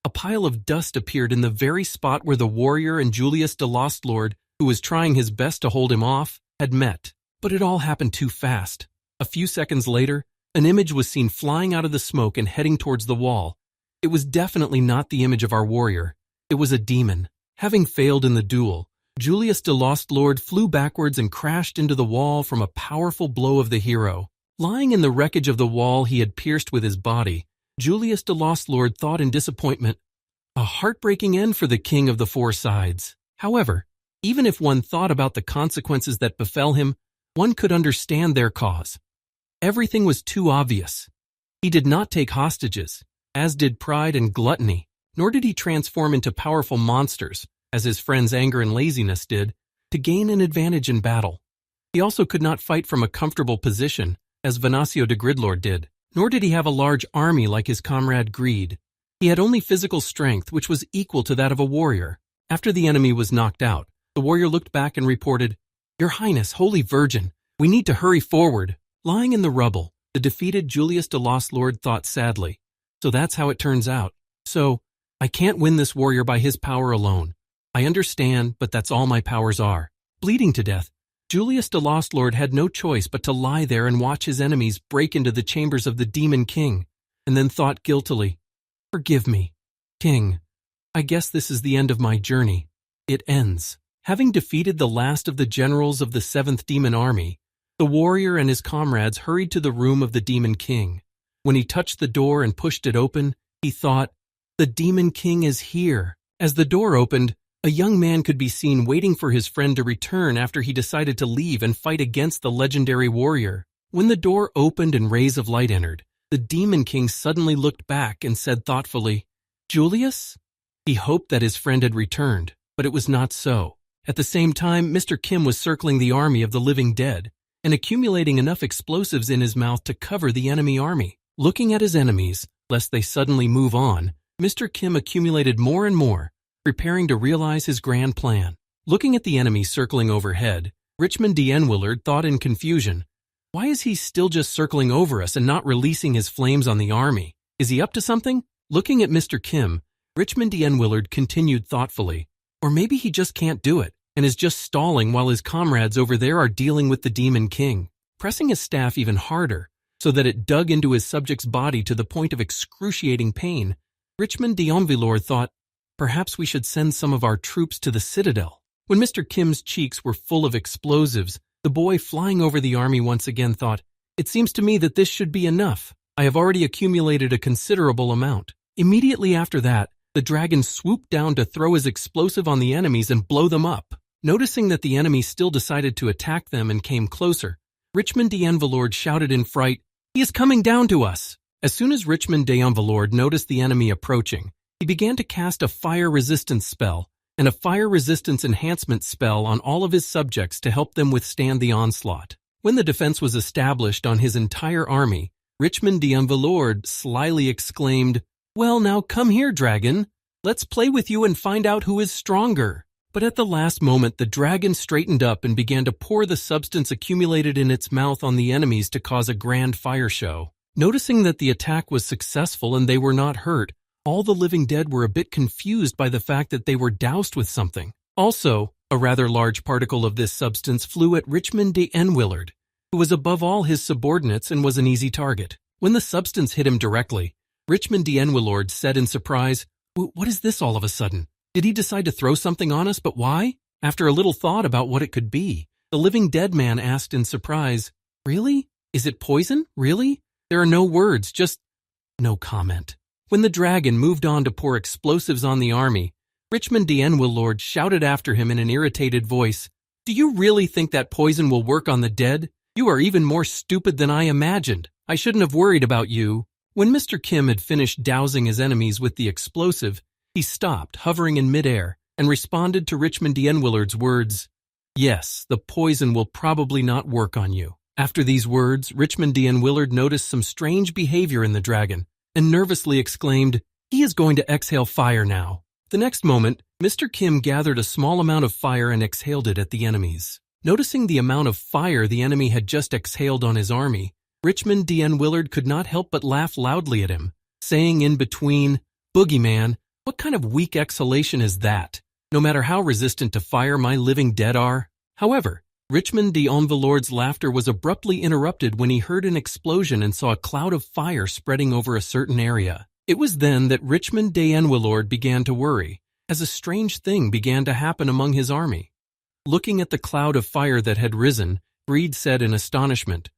A pile of dust appeared in the very spot where the warrior and Julius de Lostlord, who was trying his best to hold him off, had met. But it all happened too fast. A few seconds later, an image was seen flying out of the smoke and heading towards the wall. It was definitely not the image of our warrior. It was a demon. Having failed in the duel, Julius de Lostlord flew backwards and crashed into the wall from a powerful blow of the hero. Lying in the wreckage of the wall he had pierced with his body, Julius de Lostlord thought in disappointment, a heartbreaking end for the King of the Four Sides. However, even if one thought about the consequences that befell him, one could understand their cause. Everything was too obvious. He did not take hostages, as did pride and gluttony, nor did he transform into powerful monsters, as his friends' anger and laziness did, to gain an advantage in battle. He also could not fight from a comfortable position, as Venancio de Gridlord did, nor did he have a large army like his comrade Greed. He had only physical strength, which was equal to that of a warrior. After the enemy was knocked out, the warrior looked back and reported, "Your Highness, Holy Virgin, we need to hurry forward." Lying in the rubble, the defeated Julius de Lostlord thought sadly, "So that's how it turns out. So, I can't win this warrior by his power alone. I understand, but that's all my powers are." Bleeding to death, Julius de Lostlord had no choice but to lie there and watch his enemies break into the chambers of the Demon King, and then thought guiltily, "Forgive me, King. I guess this is the end of my journey. It ends." Having defeated the last of the generals of the 7th Demon Army, the warrior and his comrades hurried to the room of the Demon King. When he touched the door and pushed it open, he thought, "The Demon King is here." As the door opened, a young man could be seen waiting for his friend to return after he decided to leave and fight against the legendary warrior. When the door opened and rays of light entered, the Demon King suddenly looked back and said thoughtfully, "Julius?" He hoped that his friend had returned, but it was not so. At the same time, Mr. Kim was circling the army of the living dead and accumulating enough explosives in his mouth to cover the enemy army. Looking at his enemies, lest they suddenly move on, Mr. Kim accumulated more and more, preparing to realize his grand plan. Looking at the enemy circling overhead, Richmond D'Enwillard thought in confusion, "Why is he still just circling over us and not releasing his flames on the army? Is he up to something?" Looking at Mr. Kim, Richmond D'Enwillard continued thoughtfully, "Or maybe he just can't do it and is just stalling while his comrades over there are dealing with the Demon King." Pressing his staff even harder, so that it dug into his subject's body to the point of excruciating pain, Richmond D'Envillard thought, "Perhaps we should send some of our troops to the citadel." When Mr. Kim's cheeks were full of explosives, the boy flying over the army once again thought, "It seems to me that this should be enough." I have already accumulated a considerable amount. Immediately after that, the dragon swooped down to throw his explosive on the enemies and blow them up. Noticing that the enemy still decided to attack them and came closer, Richmond d'Envalord shouted in fright, "He is coming down to us!" As soon as Richmond d'Envalord noticed the enemy approaching, he began to cast a fire resistance spell and a fire resistance enhancement spell on all of his subjects to help them withstand the onslaught. When the defense was established on his entire army, Richmond d'Envalord slyly exclaimed, "Well, now come here, dragon. Let's play with you and find out who is stronger." But at the last moment, the dragon straightened up and began to pour the substance accumulated in its mouth on the enemies to cause a grand fire show. Noticing that the attack was successful and they were not hurt, all the living dead were a bit confused by the fact that they were doused with something. Also, a rather large particle of this substance flew at Richmond d'Envalord, who was above all his subordinates and was an easy target. When the substance hit him directly, Richmond d'Envalord said in surprise, "What is this all of a sudden? Did he decide to throw something on us, but why?" After a little thought about what it could be, the living dead man asked in surprise, "Really? Is it poison? Really?" There are no words, just no comment. When the dragon moved on to pour explosives on the army, Richmond d'Envalord shouted after him in an irritated voice, "Do you really think that poison will work on the dead? You are even more stupid than I imagined. I shouldn't have worried about you." When Mr. Kim had finished dousing his enemies with the explosive, he stopped, hovering in midair, and responded to Richmond d'Envalord's words, "Yes, the poison will probably not work on you." After these words, Richmond d'Envalord noticed some strange behavior in the dragon, and nervously exclaimed, "He is going to exhale fire now." The next moment, Mr. Kim gathered a small amount of fire and exhaled it at the enemies. Noticing the amount of fire the enemy had just exhaled on his army, Richmond d'Envalord could not help but laugh loudly at him, saying in between, "Boogeyman, what kind of weak exhalation is that? No matter how resistant to fire my living dead are." However, Richmond d'Envalord's laughter was abruptly interrupted when he heard an explosion and saw a cloud of fire spreading over a certain area. It was then that Richmond d'Envalord began to worry, as a strange thing began to happen among his army. Looking at the cloud of fire that had risen, Breed said in astonishment,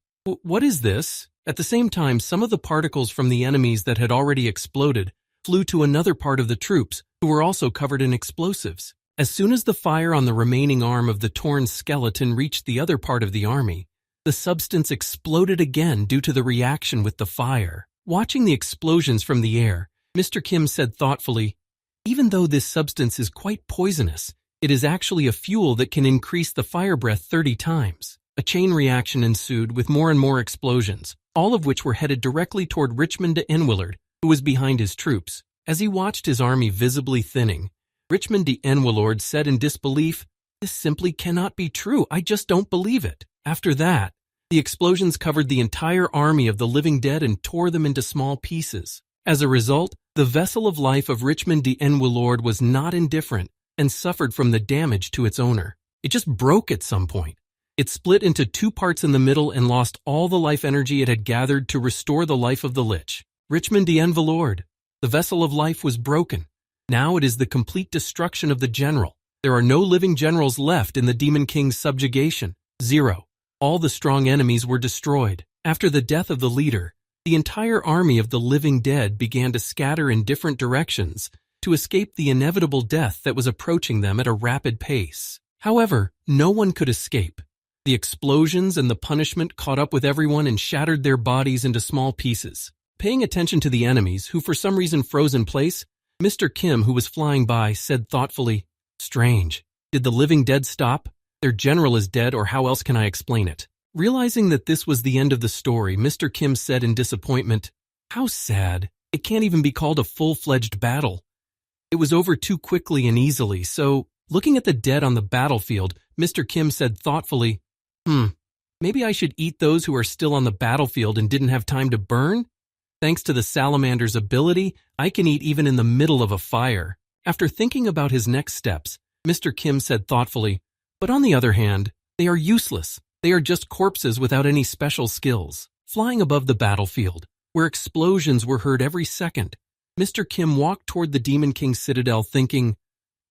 "What is this?" At the same time, some of the particles from the enemies that had already exploded flew to another part of the troops, who were also covered in explosives. As soon as the fire on the remaining arm of the torn skeleton reached the other part of the army, the substance exploded again due to the reaction with the fire. Watching the explosions from the air, Mr. Kim said thoughtfully, "Even though this substance is quite poisonous, it is actually a fuel that can increase the fire breath 30 times. A chain reaction ensued with more and more explosions, all of which were headed directly toward Richmond d'Envalord, who was behind his troops. As he watched his army visibly thinning, Richmond d'Envalord said in disbelief, "This simply cannot be true. I just don't believe it." After that, the explosions covered the entire army of the living dead and tore them into small pieces. As a result, the vessel of life of Richmond d'Envalord was not indifferent and suffered from the damage to its owner. It just broke at some point. It split into 2 parts in the middle and lost all the life energy it had gathered to restore the life of the Lich. Richmond d'Envalord, the vessel of life was broken. Now it is the complete destruction of the general. There are no living generals left in the Demon King's subjugation. 0. All the strong enemies were destroyed. After the death of the leader, the entire army of the living dead began to scatter in different directions to escape the inevitable death that was approaching them at a rapid pace. However, no one could escape. The explosions and the punishment caught up with everyone and shattered their bodies into small pieces. Paying attention to the enemies, who for some reason froze in place, Mr. Kim, who was flying by, said thoughtfully, "Strange. Did the living dead stop? Their general is dead, or how else can I explain it?" Realizing that this was the end of the story, Mr. Kim said in disappointment, "How sad. It can't even be called a full-fledged battle. It was over too quickly and easily, so..." Looking at the dead on the battlefield, Mr. Kim said thoughtfully, Maybe I should eat those who are still on the battlefield and didn't have time to burn? Thanks to the salamander's ability, I can eat even in the middle of a fire." After thinking about his next steps, Mr. Kim said thoughtfully, "But on the other hand, they are useless. They are just corpses without any special skills." Flying above the battlefield, where explosions were heard every second, Mr. Kim walked toward the Demon King's citadel thinking,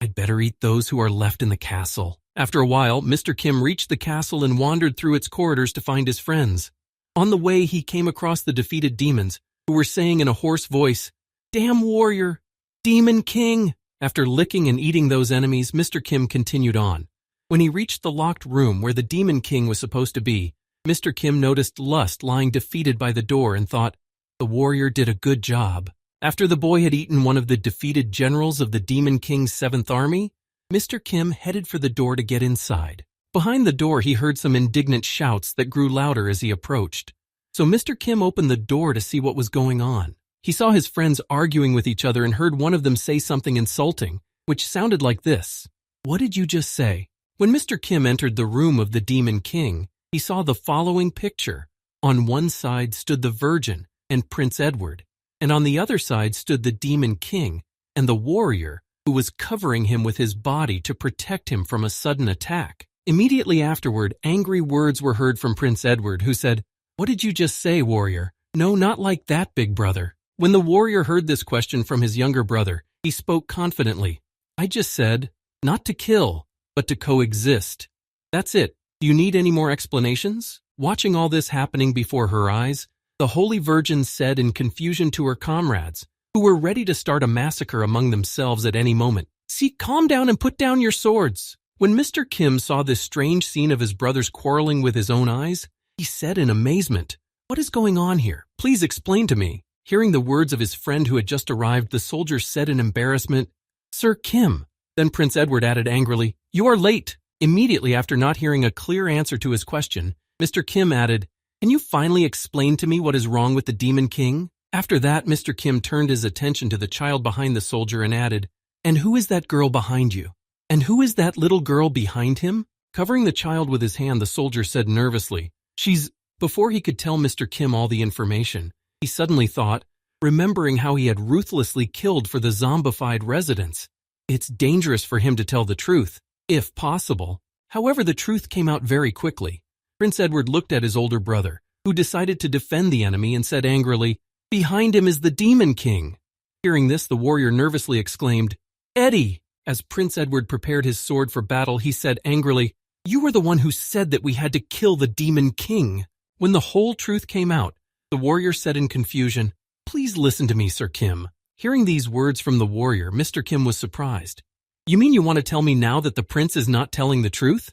"I'd better eat those who are left in the castle." After a while, Mr. Kim reached the castle and wandered through its corridors to find his friends. On the way, he came across the defeated demons, who were saying in a hoarse voice, "Damn warrior! Demon King!" After licking and eating those enemies, Mr. Kim continued on. When he reached the locked room where the Demon King was supposed to be, Mr. Kim noticed Lust lying defeated by the door and thought, the warrior did a good job. After the boy had eaten one of the defeated generals of the Demon King's 7th Army, Mr. Kim headed for the door to get inside. Behind the door, he heard some indignant shouts that grew louder as he approached. So Mr. Kim opened the door to see what was going on. He saw his friends arguing with each other and heard one of them say something insulting, which sounded like this. "What did you just say?" When Mr. Kim entered the room of the Demon King, he saw the following picture. On one side stood the Virgin and Prince Edward, and on the other side stood the Demon King and the warrior who was covering him with his body to protect him from a sudden attack. Immediately afterward, angry words were heard from Prince Edward, who said, "What did you just say, warrior? No, not like that, big brother." When the warrior heard this question from his younger brother, he spoke confidently. "I just said, not to kill, but to coexist. That's it. Do you need any more explanations?" Watching all this happening before her eyes, the Holy Virgin said in confusion to her comrades, who were ready to start a massacre among themselves at any moment, "See, calm down and put down your swords." When Mr. Kim saw this strange scene of his brothers quarreling with his own eyes, he said in amazement, "What is going on here? Please explain to me." Hearing the words of his friend who had just arrived, the soldier said in embarrassment, "Sir Kim." Then Prince Edward added angrily, "You are late." Immediately after not hearing a clear answer to his question, Mr. Kim added, "Can you finally explain to me what is wrong with the Demon King?" After that, Mr. Kim turned his attention to the child behind the soldier and added, "And who is that girl behind you? And who is that little girl behind him?" Covering the child with his hand, the soldier said nervously, "She's—" Before he could tell Mr. Kim all the information, he suddenly thought, remembering how he had ruthlessly killed for the zombified residents. It's dangerous for him to tell the truth, if possible. However, the truth came out very quickly. Prince Edward looked at his older brother, who decided to defend the enemy, and said angrily, "Behind him is the Demon King." Hearing this, the warrior nervously exclaimed, "Eddie!" As Prince Edward prepared his sword for battle, he said angrily, "You were the one who said that we had to kill the Demon King." When the whole truth came out, the warrior said in confusion, "Please listen to me, Sir Kim." Hearing these words from the warrior, Mr. Kim was surprised. "You mean you want to tell me now that the prince is not telling the truth?"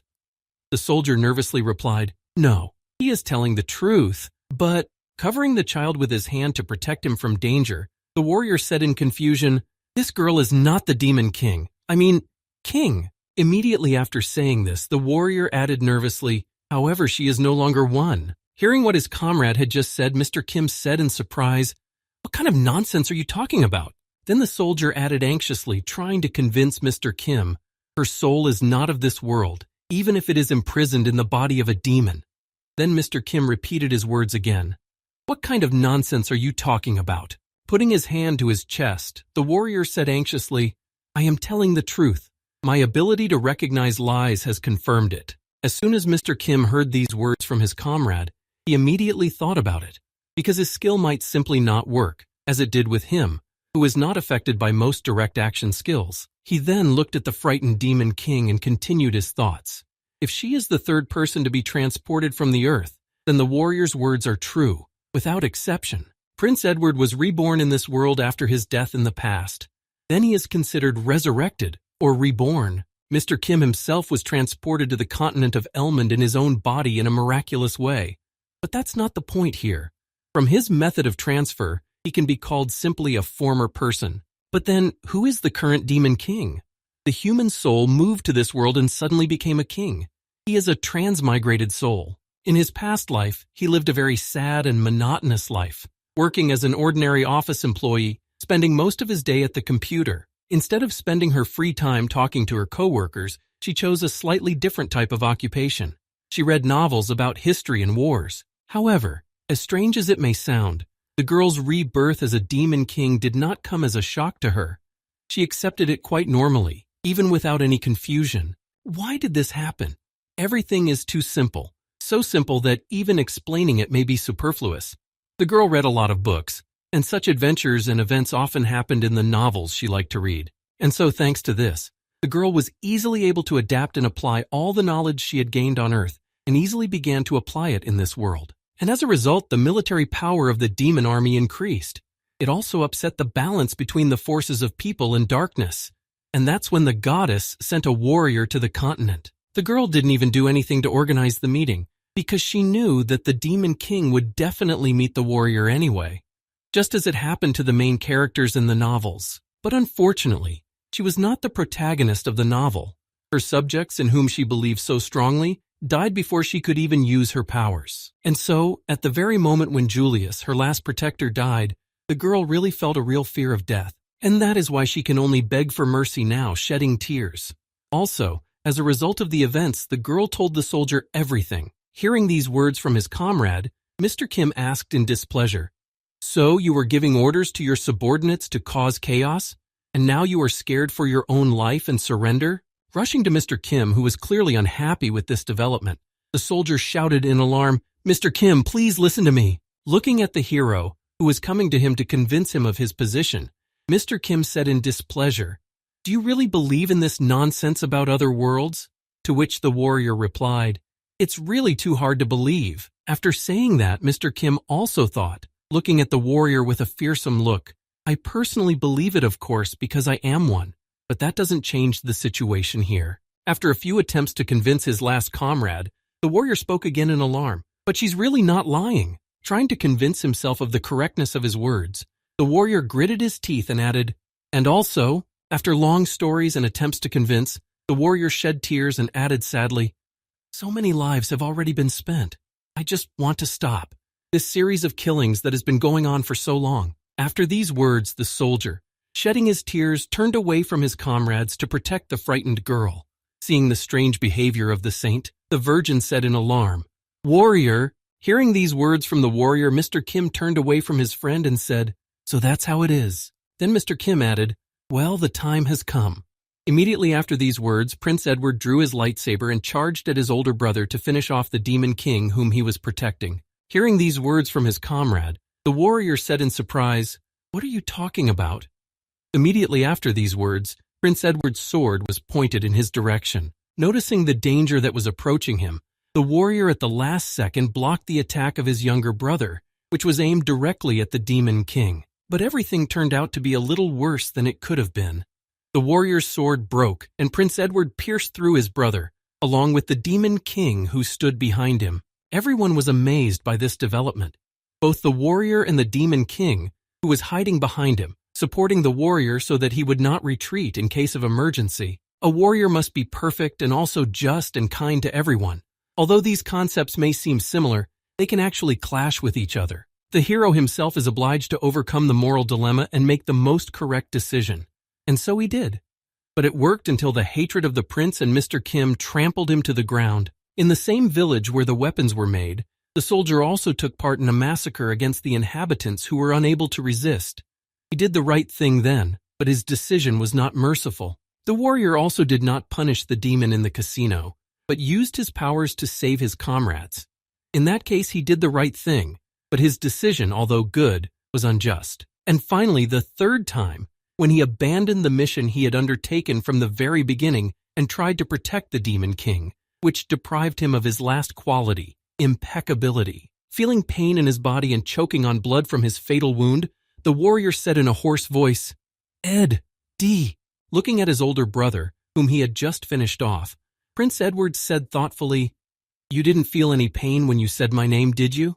The soldier nervously replied, "No, he is telling the truth, but..." Covering the child with his hand to protect him from danger, the warrior said in confusion, "This girl is not the Demon King. King." Immediately after saying this, the warrior added nervously, "However, she is no longer one." Hearing what his comrade had just said, Mr. Kim said in surprise, "What kind of nonsense are you talking about?" Then the soldier added anxiously, trying to convince Mr. Kim, "Her soul is not of this world, even if it is imprisoned in the body of a demon." Then Mr. Kim repeated his words again. "What kind of nonsense are you talking about?" Putting his hand to his chest, the warrior said anxiously, "I am telling the truth. My ability to recognize lies has confirmed it." As soon as Mr. Kim heard these words from his comrade, he immediately thought about it, because his skill might simply not work, as it did with him, who is not affected by most direct action skills. He then looked at the frightened Demon King and continued his thoughts. If she is the third person to be transported from the earth, then the warrior's words are true, without exception. Prince Edward was reborn in this world after his death in the past. Then he is considered resurrected, or reborn. Mr. Kim himself was transported to the continent of Elmond in his own body in a miraculous way. But that's not the point here. From his method of transfer, he can be called simply a former person. But then, who is the current Demon King? The human soul moved to this world and suddenly became a king. He is a transmigrated soul. In his past life, he lived a very sad and monotonous life, working as an ordinary office employee, spending most of his day at the computer. Instead of spending her free time talking to her coworkers, she chose a slightly different type of occupation. She read novels about history and wars. However, as strange as it may sound, the girl's rebirth as a Demon King did not come as a shock to her. She accepted it quite normally, even without any confusion. Why did this happen? Everything is too simple. So simple that even explaining it may be superfluous. The girl read a lot of books, and such adventures and events often happened in the novels she liked to read. And so thanks to this, the girl was easily able to adapt and apply all the knowledge she had gained on Earth, and easily began to apply it in this world. and as a result, the military power of the demon army increased. It also upset the balance between the forces of people and darkness. And that's when the goddess sent a warrior to the continent. The girl didn't even do anything to organize the meeting, because she knew that the demon king would definitely meet the warrior anyway, just as it happened to the main characters in the novels. But unfortunately, she was not the protagonist of the novel. Her subjects, in whom she believed so strongly, died before she could even use her powers. And so, at the very moment when Julius, her last protector, died, the girl really felt a real fear of death, and that is why she can only beg for mercy now, shedding tears. Also, as a result of the events, the girl told the soldier everything. Hearing these words from his comrade, Mr. Kim asked in displeasure, "So you were giving orders to your subordinates to cause chaos, and now you are scared for your own life and surrender?" Rushing to Mr. Kim, who was clearly unhappy with this development, the soldier shouted in alarm, "Mr. Kim, please listen to me." Looking at the hero, who was coming to him to convince him of his position, Mr. Kim said in displeasure, "Do you really believe in this nonsense about other worlds?" To which the warrior replied, "It's really too hard to believe." After saying that, Mr. Kim also thought, looking at the warrior with a fearsome look, "I personally believe it, of course, because I am one. But that doesn't change the situation here." After a few attempts to convince his last comrade, the warrior spoke again in alarm. "But she's really not lying." Trying to convince himself of the correctness of his words, the warrior gritted his teeth and added, "And also," after long stories and attempts to convince, the warrior shed tears and added sadly, "So many lives have already been spent. I just want to stop this series of killings that has been going on for so long." After these words, the soldier, shedding his tears, turned away from his comrades to protect the frightened girl. Seeing the strange behavior of the saint, the virgin said in alarm, "Warrior." Hearing these words from the warrior, Mr. Kim turned away from his friend and said, "So that's how it is." Then Mr. Kim added, "Well, the time has come." Immediately after these words, Prince Edward drew his lightsaber and charged at his older brother to finish off the demon king whom he was protecting. Hearing these words from his comrade, the warrior said in surprise, "What are you talking about?" Immediately after these words, Prince Edward's sword was pointed in his direction. Noticing the danger that was approaching him, the warrior at the last second blocked the attack of his younger brother, which was aimed directly at the demon king. But everything turned out to be a little worse than it could have been. The warrior's sword broke, and Prince Edward pierced through his brother, along with the demon king who stood behind him. Everyone was amazed by this development. Both the warrior and the demon king, who was hiding behind him, supporting the warrior so that he would not retreat in case of emergency. A warrior must be perfect and also just and kind to everyone. Although these concepts may seem similar, they can actually clash with each other. The hero himself is obliged to overcome the moral dilemma and make the most correct decision. And so he did. But it worked until the hatred of the prince and Mr. Kim trampled him to the ground. In the same village where the weapons were made, the soldier also took part in a massacre against the inhabitants who were unable to resist. He did the right thing then, but his decision was not merciful. The warrior also did not punish the demon in the casino, but used his powers to save his comrades. In that case, he did the right thing, but his decision, although good, was unjust. And finally, the third time, when he abandoned the mission he had undertaken from the very beginning and tried to protect the demon king, which deprived him of his last quality, impeccability. Feeling pain in his body and choking on blood from his fatal wound, the warrior said in a hoarse voice, "Ed, D." Looking at his older brother, whom he had just finished off, Prince Edward said thoughtfully, "You didn't feel any pain when you said my name, did you?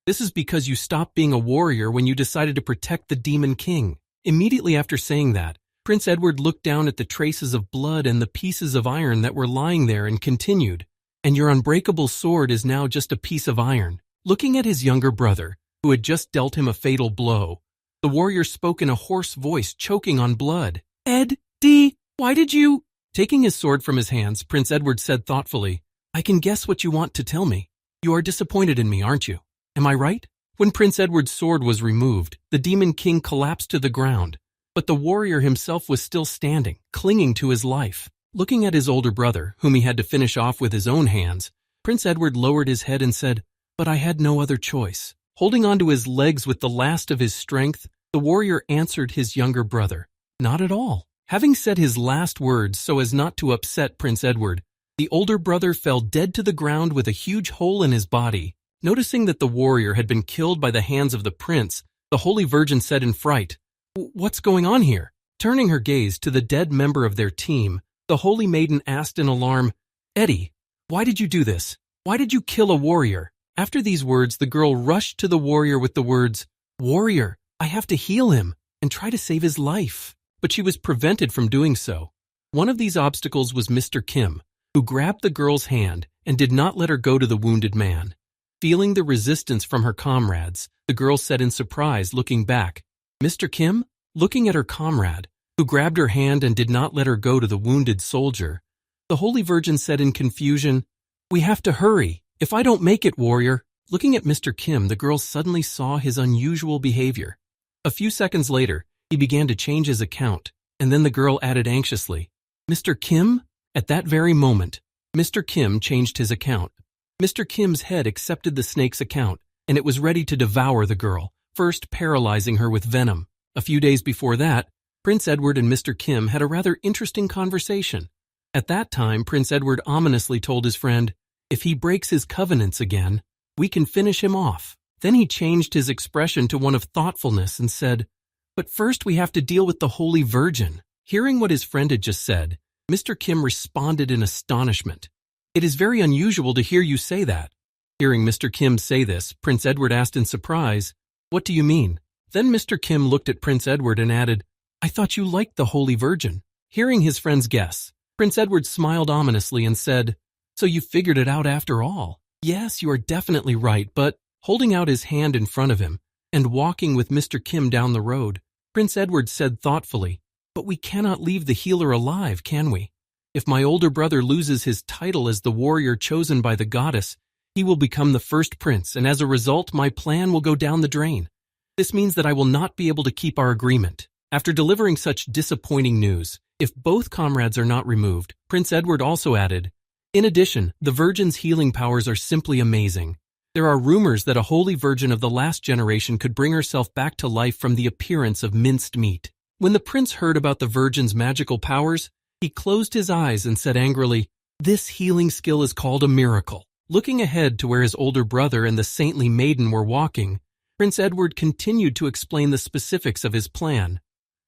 This is because you stopped being a warrior when you decided to protect the demon king." Immediately after saying that, Prince Edward looked down at the traces of blood and the pieces of iron that were lying there and continued, "And your unbreakable sword is now just a piece of iron." Looking at his younger brother, who had just dealt him a fatal blow, the warrior spoke in a hoarse voice, choking on blood. "Ed, D, why did you—" Taking his sword from his hands, Prince Edward said thoughtfully, "I can guess what you want to tell me. You are disappointed in me, aren't you? Am I right?" When Prince Edward's sword was removed, the demon king collapsed to the ground, but the warrior himself was still standing, clinging to his life. Looking at his older brother, whom he had to finish off with his own hands, Prince Edward lowered his head and said, "But I had no other choice." Holding onto his legs with the last of his strength, the warrior answered his younger brother, "Not at all." Having said his last words so as not to upset Prince Edward, the older brother fell dead to the ground with a huge hole in his body. Noticing that the warrior had been killed by the hands of the prince, the Holy Virgin said in fright, "What's going on here?" Turning her gaze to the dead member of their team, the Holy Maiden asked in alarm, "Eddie, why did you do this? Why did you kill a warrior?" After these words, the girl rushed to the warrior with the words, "Warrior, I have to heal him and try to save his life." But she was prevented from doing so. One of these obstacles was Mr. Kim, who grabbed the girl's hand and did not let her go to the wounded man. Feeling the resistance from her comrades, the girl said in surprise, looking back, "Mr. Kim?" Looking at her comrade, who grabbed her hand and did not let her go to the wounded soldier, the Holy Virgin said in confusion, "We have to hurry. If I don't make it, warrior." Looking at Mr. Kim, the girl suddenly saw his unusual behavior. A few seconds later, he began to change his account, and then the girl added anxiously, "Mr. Kim?" At that very moment, Mr. Kim changed his account. Mr. Kim's head accepted the snake's account, and it was ready to devour the girl, first paralyzing her with venom. A few days before that, Prince Edward and Mr. Kim had a rather interesting conversation. At that time, Prince Edward ominously told his friend, "If he breaks his covenants again, we can finish him off." Then he changed his expression to one of thoughtfulness and said, "But first we have to deal with the Holy Virgin." Hearing what his friend had just said, Mr. Kim responded in astonishment. "It is very unusual to hear you say that." Hearing Mr. Kim say this, Prince Edward asked in surprise, "What do you mean?" Then Mr. Kim looked at Prince Edward and added, "I thought you liked the Holy Virgin." Hearing his friend's guess, Prince Edward smiled ominously and said, "So you figured it out after all." "Yes, you are definitely right, but," holding out his hand in front of him and walking with Mr. Kim down the road, Prince Edward said thoughtfully, "But we cannot leave the healer alive, can we? If my older brother loses his title as the warrior chosen by the goddess, he will become the first prince, and as a result, my plan will go down the drain. This means that I will not be able to keep our agreement." After delivering such disappointing news, if both comrades are not removed, Prince Edward also added, "In addition, the Virgin's healing powers are simply amazing. There are rumors that a holy virgin of the last generation could bring herself back to life from the appearance of minced meat." When the prince heard about the Virgin's magical powers, he closed his eyes and said angrily, "This healing skill is called a miracle." Looking ahead to where his older brother and the saintly maiden were walking, Prince Edward continued to explain the specifics of his plan.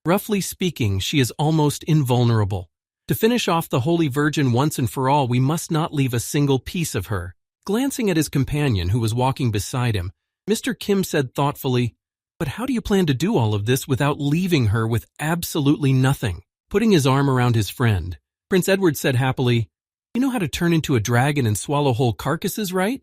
"Roughly speaking, she is almost invulnerable. To finish off the Holy Virgin once and for all, we must not leave a single piece of her." Glancing at his companion who was walking beside him, Mr. Kim said thoughtfully, "But how do you plan to do all of this without leaving her with absolutely nothing?" Putting his arm around his friend, Prince Edward said happily, "You know how to turn into a dragon and swallow whole carcasses, right?"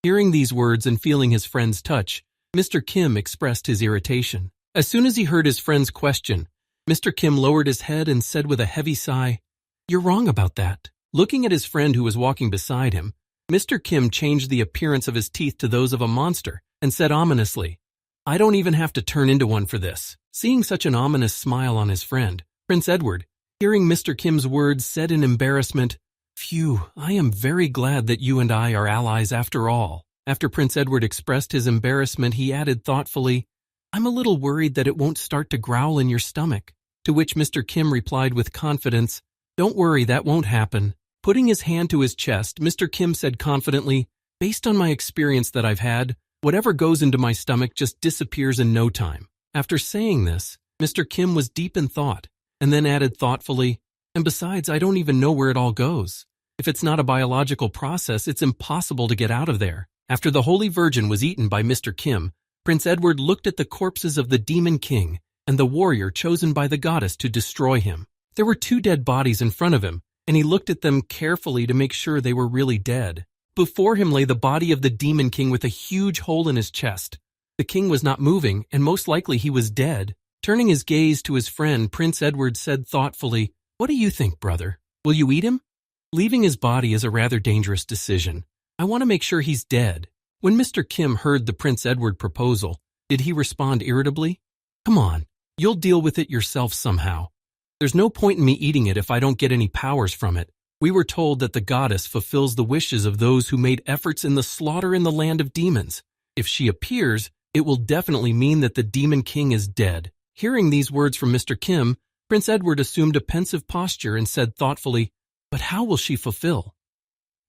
Hearing these words and feeling his friend's touch, Mr. Kim expressed his irritation. As soon as he heard his friend's question, Mr. Kim lowered his head and said with a heavy sigh, "You're wrong about that." Looking at his friend who was walking beside him, Mr. Kim changed the appearance of his teeth to those of a monster and said ominously, "I don't even have to turn into one for this." Seeing such an ominous smile on his friend, Prince Edward, hearing Mr. Kim's words, said in embarrassment, "Phew, I am very glad that you and I are allies after all." After Prince Edward expressed his embarrassment, he added thoughtfully, "I'm a little worried that it won't start to growl in your stomach." To which Mr. Kim replied with confidence, "Don't worry, that won't happen." Putting his hand to his chest, Mr. Kim said confidently, "Based on my experience that I've had, whatever goes into my stomach just disappears in no time." After saying this, Mr. Kim was deep in thought, and then added thoughtfully, "And besides, I don't even know where it all goes. If it's not a biological process, it's impossible to get out of there." After the Holy Virgin was eaten by Mr. Kim, Prince Edward looked at the corpses of the Demon King and the warrior chosen by the goddess to destroy him. There were 2 dead bodies in front of him, and he looked at them carefully to make sure they were really dead. Before him lay the body of the Demon King with a huge hole in his chest. The king was not moving, and most likely he was dead. Turning his gaze to his friend, Prince Edward said thoughtfully, "What do you think, brother? Will you eat him?" Leaving his body is a rather dangerous decision. I want to make sure he's dead. When Mr. Kim heard the Prince Edward proposal, did he respond irritably? "Come on, you'll deal with it yourself somehow. There's no point in me eating it if I don't get any powers from it. We were told that the goddess fulfills the wishes of those who made efforts in the slaughter in the land of demons. If she appears, it will definitely mean that the Demon King is dead." Hearing these words from Mr. Kim, Prince Edward assumed a pensive posture and said thoughtfully, "But how will she fulfill?"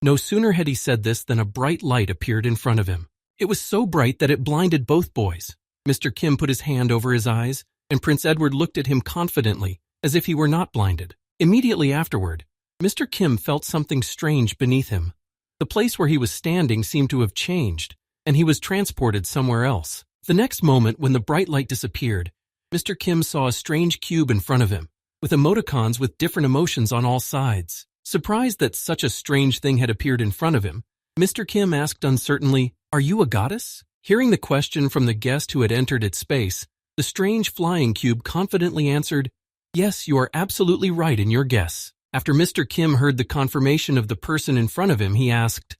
No sooner had he said this than a bright light appeared in front of him. It was so bright that it blinded both boys. Mr. Kim put his hand over his eyes, and Prince Edward looked at him confidently, as if he were not blinded. Immediately afterward, Mr. Kim felt something strange beneath him. The place where he was standing seemed to have changed, and he was transported somewhere else. The next moment, when the bright light disappeared, Mr. Kim saw a strange cube in front of him, with emoticons with different emotions on all sides. Surprised that such a strange thing had appeared in front of him, Mr. Kim asked uncertainly, "Are you a goddess?" Hearing the question from the guest who had entered its space, the strange flying cube confidently answered, "Yes, you are absolutely right in your guess." After Mr. Kim heard the confirmation of the person in front of him, he asked,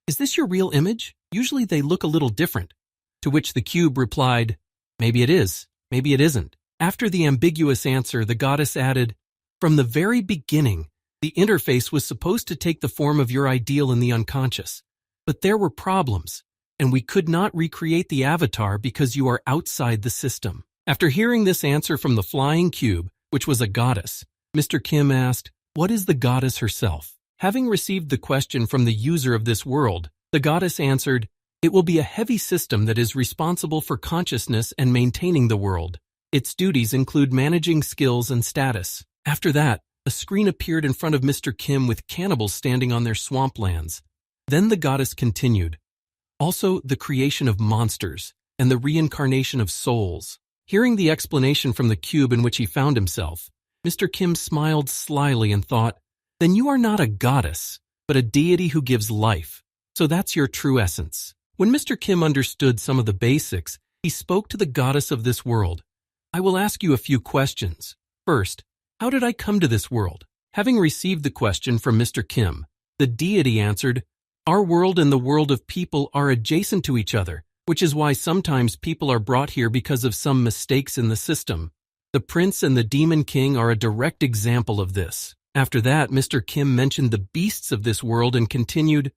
"Is this your real image? Usually they look a little different." To which the cube replied, "Maybe it is, maybe it isn't." After the ambiguous answer, the goddess added, "From the very beginning, the interface was supposed to take the form of your ideal in the unconscious. But there were problems, and we could not recreate the avatar because you are outside the system." After hearing this answer from the flying cube, which was a goddess, Mr. Kim asked, "What is the goddess herself?" Having received the question from the user of this world, the goddess answered, "It will be a heavy system that is responsible for consciousness and maintaining the world. Its duties include managing skills and status." After that, a screen appeared in front of Mr. Kim with cannibals standing on their swamplands. Then the goddess continued, "Also the creation of monsters and the reincarnation of souls." Hearing the explanation from the cube in which he found himself, Mr. Kim smiled slyly and thought, "Then you are not a goddess, but a deity who gives life. So that's your true essence." When Mr. Kim understood some of the basics, he spoke to the goddess of this world. "I will ask you a few questions. First, how did I come to this world?" Having received the question from Mr. Kim, the deity answered, "Our world and the world of people are adjacent to each other, which is why sometimes people are brought here because of some mistakes in the system. The prince and the demon king are a direct example of this." After that, Mr. Kim mentioned the beasts of this world and continued,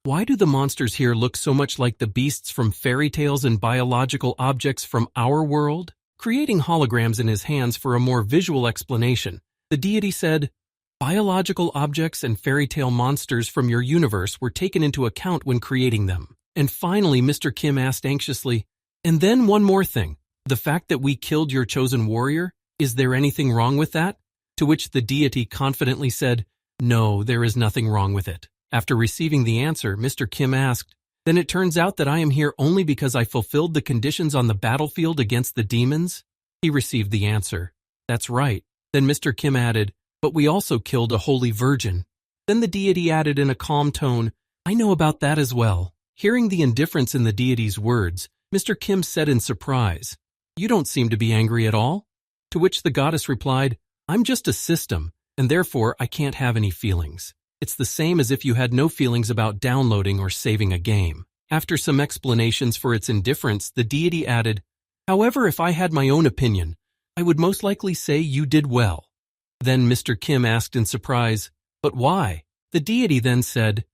"Why do the monsters here look so much like the beasts from fairy tales and biological objects from our world?" Creating holograms in his hands for a more visual explanation, the deity said, "Biological objects and fairy tale monsters from your universe were taken into account when creating them." And finally, Mr. Kim asked anxiously, "And then one more thing. The fact that we killed your chosen warrior, is there anything wrong with that?" To which the deity confidently said, "No, there is nothing wrong with it." After receiving the answer, Mr. Kim asked, "Then it turns out that I am here only because I fulfilled the conditions on the battlefield against the demons?" He received the answer, "That's right." Then Mr. Kim added, "But we also killed a holy virgin." Then the deity added in a calm tone, "I know about that as well." Hearing the indifference in the deity's words, Mr. Kim said in surprise, "You don't seem to be angry at all?" To which the goddess replied, "I'm just a system, and therefore I can't have any feelings. It's the same as if you had no feelings about downloading or saving a game." After some explanations for its indifference, the deity added, "However, if I had my own opinion, I would most likely say you did well." Then Mr. Kim asked in surprise, "But why?" The deity then said,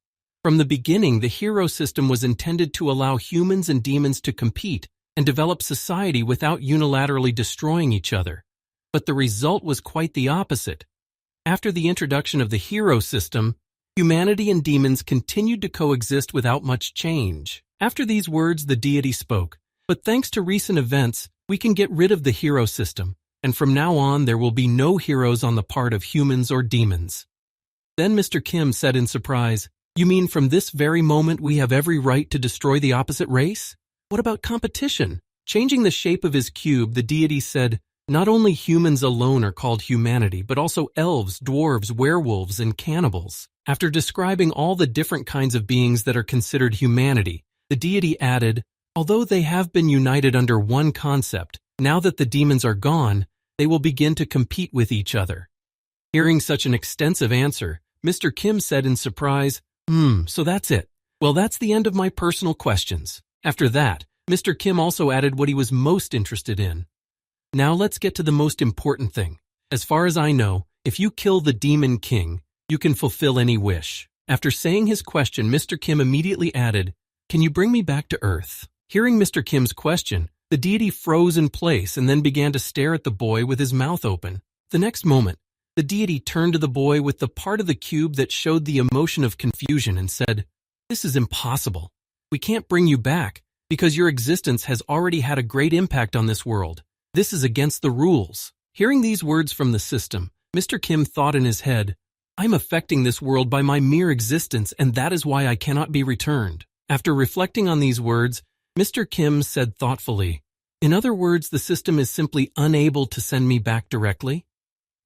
"From the beginning, the hero system was intended to allow humans and demons to compete and develop society without unilaterally destroying each other. But the result was quite the opposite. After the introduction of the hero system, humanity and demons continued to coexist without much change." After these words, the deity spoke, "But thanks to recent events, we can get rid of the hero system, and from now on there will be no heroes on the part of humans or demons." Then Mr. Kim said in surprise, "You mean from this very moment we have every right to destroy the opposite race? What about competition?" Changing the shape of his cube, the deity said, "Not only humans alone are called humanity, but also elves, dwarves, werewolves, and cannibals." After describing all the different kinds of beings that are considered humanity, the deity added, "Although they have been united under one concept, now that the demons are gone, they will begin to compete with each other." Hearing such an extensive answer, Mr. Kim said in surprise, So that's it. Well, that's the end of my personal questions." After that, Mr. Kim also added what he was most interested in. "Now let's get to the most important thing. As far as I know, if you kill the Demon King, you can fulfill any wish." After saying his question, Mr. Kim immediately added, "Can you bring me back to Earth?" Hearing Mr. Kim's question, the deity froze in place and then began to stare at the boy with his mouth open. The next moment, the deity turned to the boy with the part of the cube that showed the emotion of confusion and said, "This is impossible. We can't bring you back because your existence has already had a great impact on this world. This is against the rules. Hearing these words from the system, Mr. Kim thought in his head, I'm affecting this world by my mere existence, and that is why I cannot be returned. After reflecting on these words, Mr. Kim said thoughtfully, in other words, the system is simply unable to send me back directly?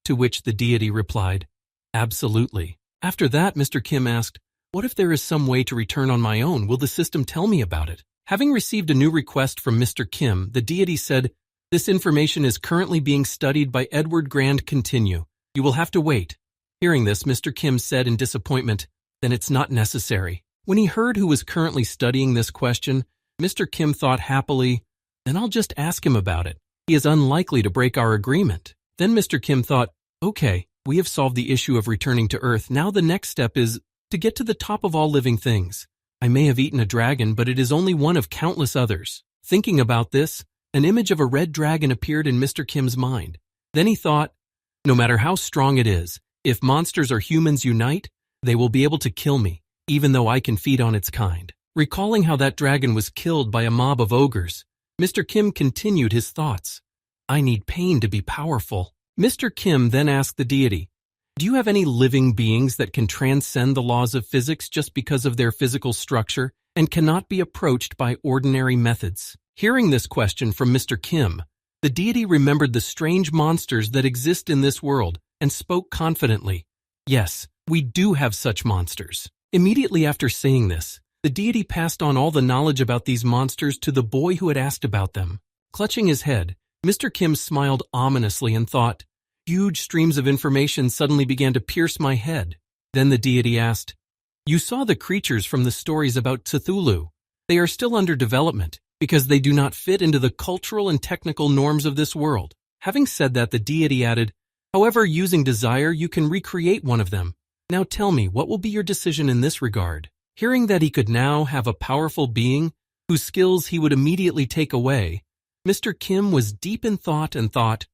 To which the deity replied, absolutely. After that, Mr. Kim asked, what if there is some way to return on my own? Will the system tell me about it? Having received a new request from Mr. Kim, the deity said, this information is currently being studied by Edward Grand. Continue. You will have to wait. Hearing this, Mr. Kim said in disappointment, then it's not necessary. When he heard who was currently studying this question, Mr. Kim thought happily, then I'll just ask him about it. He is unlikely to break our agreement. Then Mr. Kim thought, okay, we have solved the issue of returning to Earth. Now the next step is to get to the top of all living things. I may have eaten a dragon, but it is only one of countless others. Thinking about this, an image of a red dragon appeared in Mr. Kim's mind. Then he thought, no matter how strong it is, if monsters or humans unite, they will be able to kill me, even though I can feed on its kind. Recalling how that dragon was killed by a mob of ogres, Mr. Kim continued his thoughts. I need pain to be powerful. Mr. Kim then asked the deity, do you have any living beings that can transcend the laws of physics just because of their physical structure and cannot be approached by ordinary methods? Hearing this question from Mr. Kim, the deity remembered the strange monsters that exist in this world and spoke confidently, yes, we do have such monsters. Immediately after saying this, the deity passed on all the knowledge about these monsters to the boy who had asked about them. Clutching his head, Mr. Kim smiled ominously and thought, huge streams of information suddenly began to pierce my head. Then the deity asked, you saw the creatures from the stories about Cthulhu. They are still under development because they do not fit into the cultural and technical norms of this world. Having said that, the deity added, however, using desire, you can recreate one of them. Now tell me, what will be your decision in this regard? Hearing that he could now have a powerful being whose skills he would immediately take away, Mr. Kim was deep in thought and thought,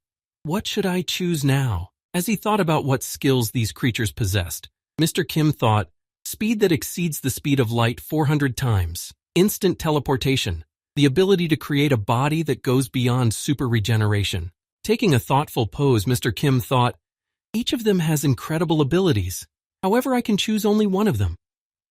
what should I choose now? As he thought about what skills these creatures possessed, Mr. Kim thought, speed that exceeds the speed of light 400 times, instant teleportation, the ability to create a body that goes beyond super regeneration. Taking a thoughtful pose, Mr. Kim thought, each of them has incredible abilities. However, I can choose only one of them.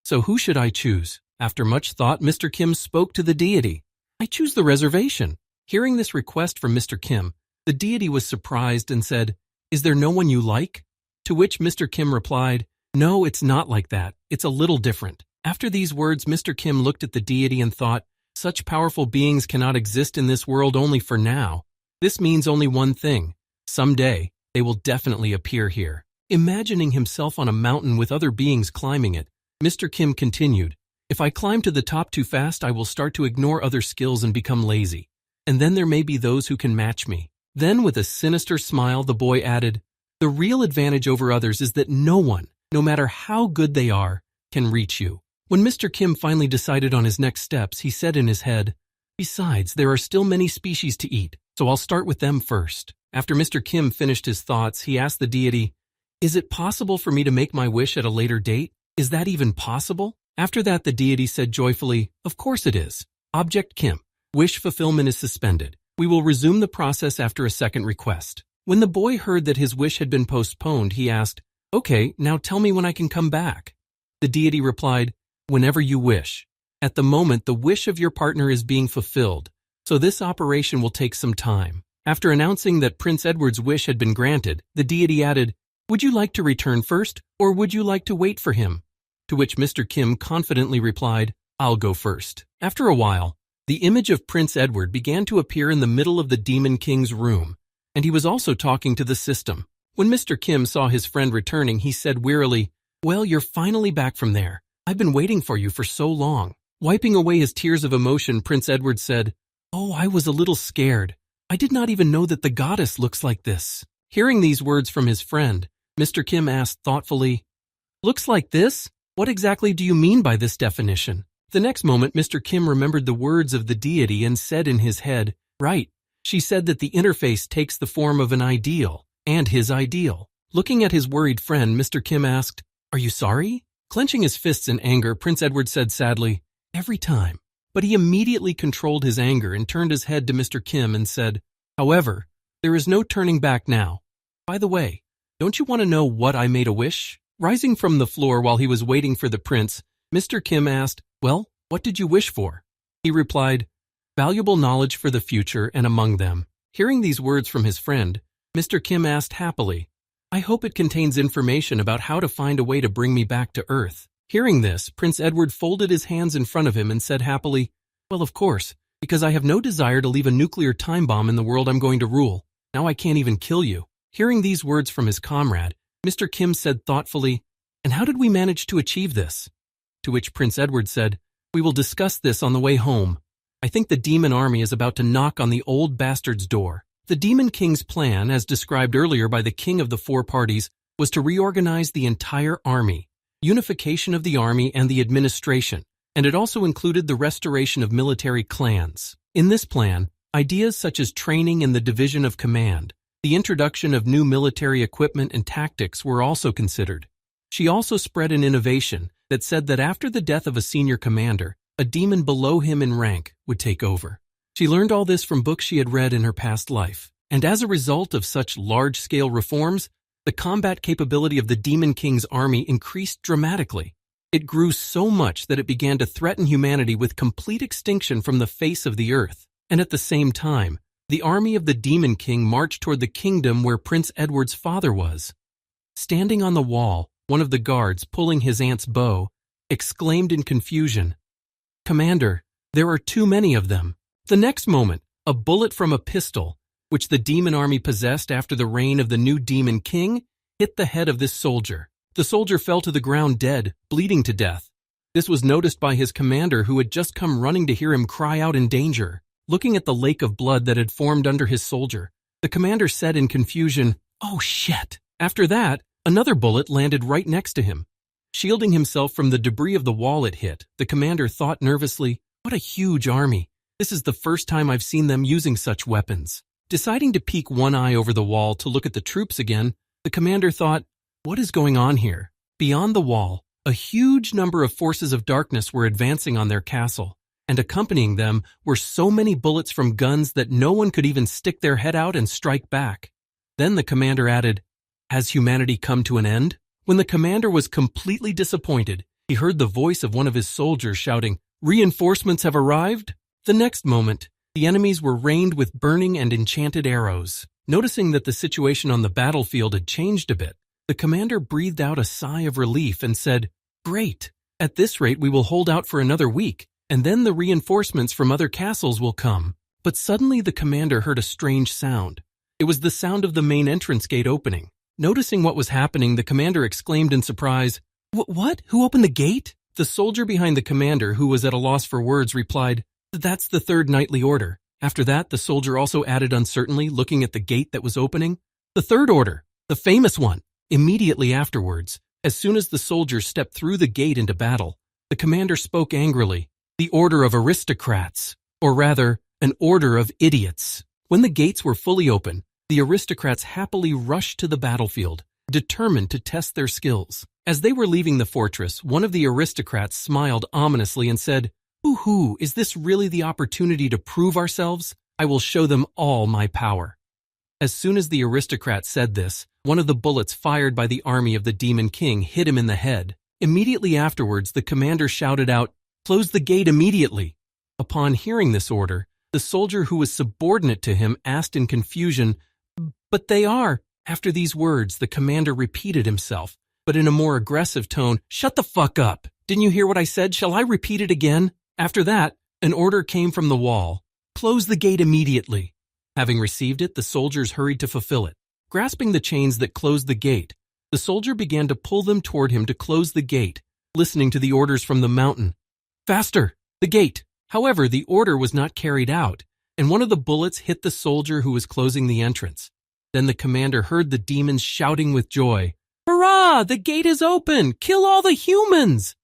So who should I choose? After much thought, Mr. Kim spoke to the deity. I choose the reservation. Hearing this request from Mr. Kim, the deity was surprised and said, is there no one you like? To which Mr. Kim replied, no, it's not like that. It's a little different. After these words, Mr. Kim looked at the deity and thought, such powerful beings cannot exist in this world only for now. This means only one thing. Someday, they will definitely appear here. Imagining himself on a mountain with other beings climbing it, Mr. Kim continued, if I climb to the top too fast, I will start to ignore other skills and become lazy. And then there may be those who can match me. Then with a sinister smile, the boy added, the real advantage over others is that no one, no matter how good they are, can reach you. When Mr. Kim finally decided on his next steps, he said in his head, besides, there are still many species to eat, so I'll start with them first. After Mr. Kim finished his thoughts, he asked the deity, is it possible for me to make my wish at a later date? Is that even possible? After that, the deity said joyfully, of course it is. Object Kim, wish fulfillment is suspended. We will resume the process after a second request. When the boy heard that his wish had been postponed, he asked, okay, now tell me when I can come back. The deity replied, whenever you wish. At the moment, the wish of your partner is being fulfilled, so this operation will take some time. After announcing that Prince Edward's wish had been granted, the deity added, would you like to return first, or would you like to wait for him? To which Mr. Kim confidently replied, I'll go first. After a while, the image of Prince Edward began to appear in the middle of the Demon King's room, and he was also talking to the system. When Mr. Kim saw his friend returning, he said wearily, well, you're finally back from there. I've been waiting for you for so long. Wiping away his tears of emotion, Prince Edward said, oh, I was a little scared. I did not even know that the goddess looks like this. Hearing these words from his friend, Mr. Kim asked thoughtfully, looks like this? What exactly do you mean by this definition? The next moment, Mr. Kim remembered the words of the deity and said in his head, right, she said that the interface takes the form of an ideal, and his ideal. Looking at his worried friend, Mr. Kim asked, are you sorry? Clenching his fists in anger, Prince Edward said sadly, every time but he immediately controlled his anger and turned his head to Mr. Kim and said, "However, there is no turning back now. By the way, don't you want to know what I made a wish?" Rising from the floor while he was waiting for the prince, Mr. Kim asked, "Well, what did you wish for?" He replied, "Valuable knowledge for the future and among them." Hearing these words from his friend, Mr. Kim asked happily, "I hope it contains information about how to find a way to bring me back to Earth." Hearing this, Prince Edward folded his hands in front of him and said happily, "Well, of course, because I have no desire to leave a nuclear time bomb in the world I'm going to rule. Now I can't even kill you." Hearing these words from his comrade, Mr. Kim said thoughtfully, "And how did we manage to achieve this?" To which Prince Edward said, "We will discuss this on the way home. I think the demon army is about to knock on the old bastard's door." The Demon King's plan, as described earlier by the king of the four parties, was to reorganize the entire army, unification of the army and the administration, and it also included the restoration of military clans. In this plan, ideas such as training and the division of command, the introduction of new military equipment and tactics were also considered. She also spread an innovation that said that after the death of a senior commander, a demon below him in rank would take over. She learned all this from books she had read in her past life, and as a result of such large-scale reforms, the combat capability of the Demon King's army increased dramatically. It grew so much that it began to threaten humanity with complete extinction from the face of the earth, and at the same time, the army of the Demon King marched toward the kingdom where Prince Edward's father was. Standing on the wall, one of the guards, pulling his aunt's bow, exclaimed in confusion, "Commander, there are too many of them." The next moment, a bullet from a pistol, which the demon army possessed after the reign of the new Demon King, hit the head of this soldier. The soldier fell to the ground dead, bleeding to death. This was noticed by his commander, who had just come running to hear him cry out in danger. Looking at the lake of blood that had formed under his soldier, the commander said in confusion, "Oh shit." After that, another bullet landed right next to him. Shielding himself from the debris of the wall it hit, the commander thought nervously, "What a huge army. This is the first time I've seen them using such weapons." Deciding to peek one eye over the wall to look at the troops again, the commander thought, "What is going on here?" Beyond the wall, a huge number of forces of darkness were advancing on their castle, and accompanying them were so many bullets from guns that no one could even stick their head out and strike back. Then the commander added, "Has humanity come to an end?" When the commander was completely disappointed, he heard the voice of one of his soldiers shouting, "Reinforcements have arrived?" The next moment, the enemies were rained with burning and enchanted arrows. Noticing that the situation on the battlefield had changed a bit, the commander breathed out a sigh of relief and said, "Great! At this rate we will hold out for another week, and then the reinforcements from other castles will come." But suddenly the commander heard a strange sound. It was the sound of the main entrance gate opening. Noticing what was happening, the commander exclaimed in surprise, "What? Who opened the gate?" The soldier behind the commander, who was at a loss for words, replied, "That's the third knightly order." After that, the soldier also added uncertainly, looking at the gate that was opening, "The third order, the famous one." Immediately afterwards, as soon as the soldiers stepped through the gate into battle, the commander spoke angrily, "The order of aristocrats, or rather, an order of idiots." When the gates were fully open, the aristocrats happily rushed to the battlefield, determined to test their skills. As they were leaving the fortress, one of the aristocrats smiled ominously and said, "Hoo-hoo, is this really the opportunity to prove ourselves? I will show them all my power." As soon as the aristocrat said this, one of the bullets fired by the army of the Demon King hit him in the head. Immediately afterwards, the commander shouted out, "Close the gate immediately." Upon hearing this order, the soldier who was subordinate to him asked in confusion, "But they are." After these words, the commander repeated himself, but in a more aggressive tone, "Shut the fuck up. Didn't you hear what I said? Shall I repeat it again?" After that, an order came from the wall, "Close the gate immediately." Having received it, the soldiers hurried to fulfill it. Grasping the chains that closed the gate, the soldier began to pull them toward him to close the gate, listening to the orders from the mountain. "Faster! The gate!" However, the order was not carried out, and one of the bullets hit the soldier who was closing the entrance. Then the commander heard the demons shouting with joy, "Hurrah! The gate is open! Kill all the humans!"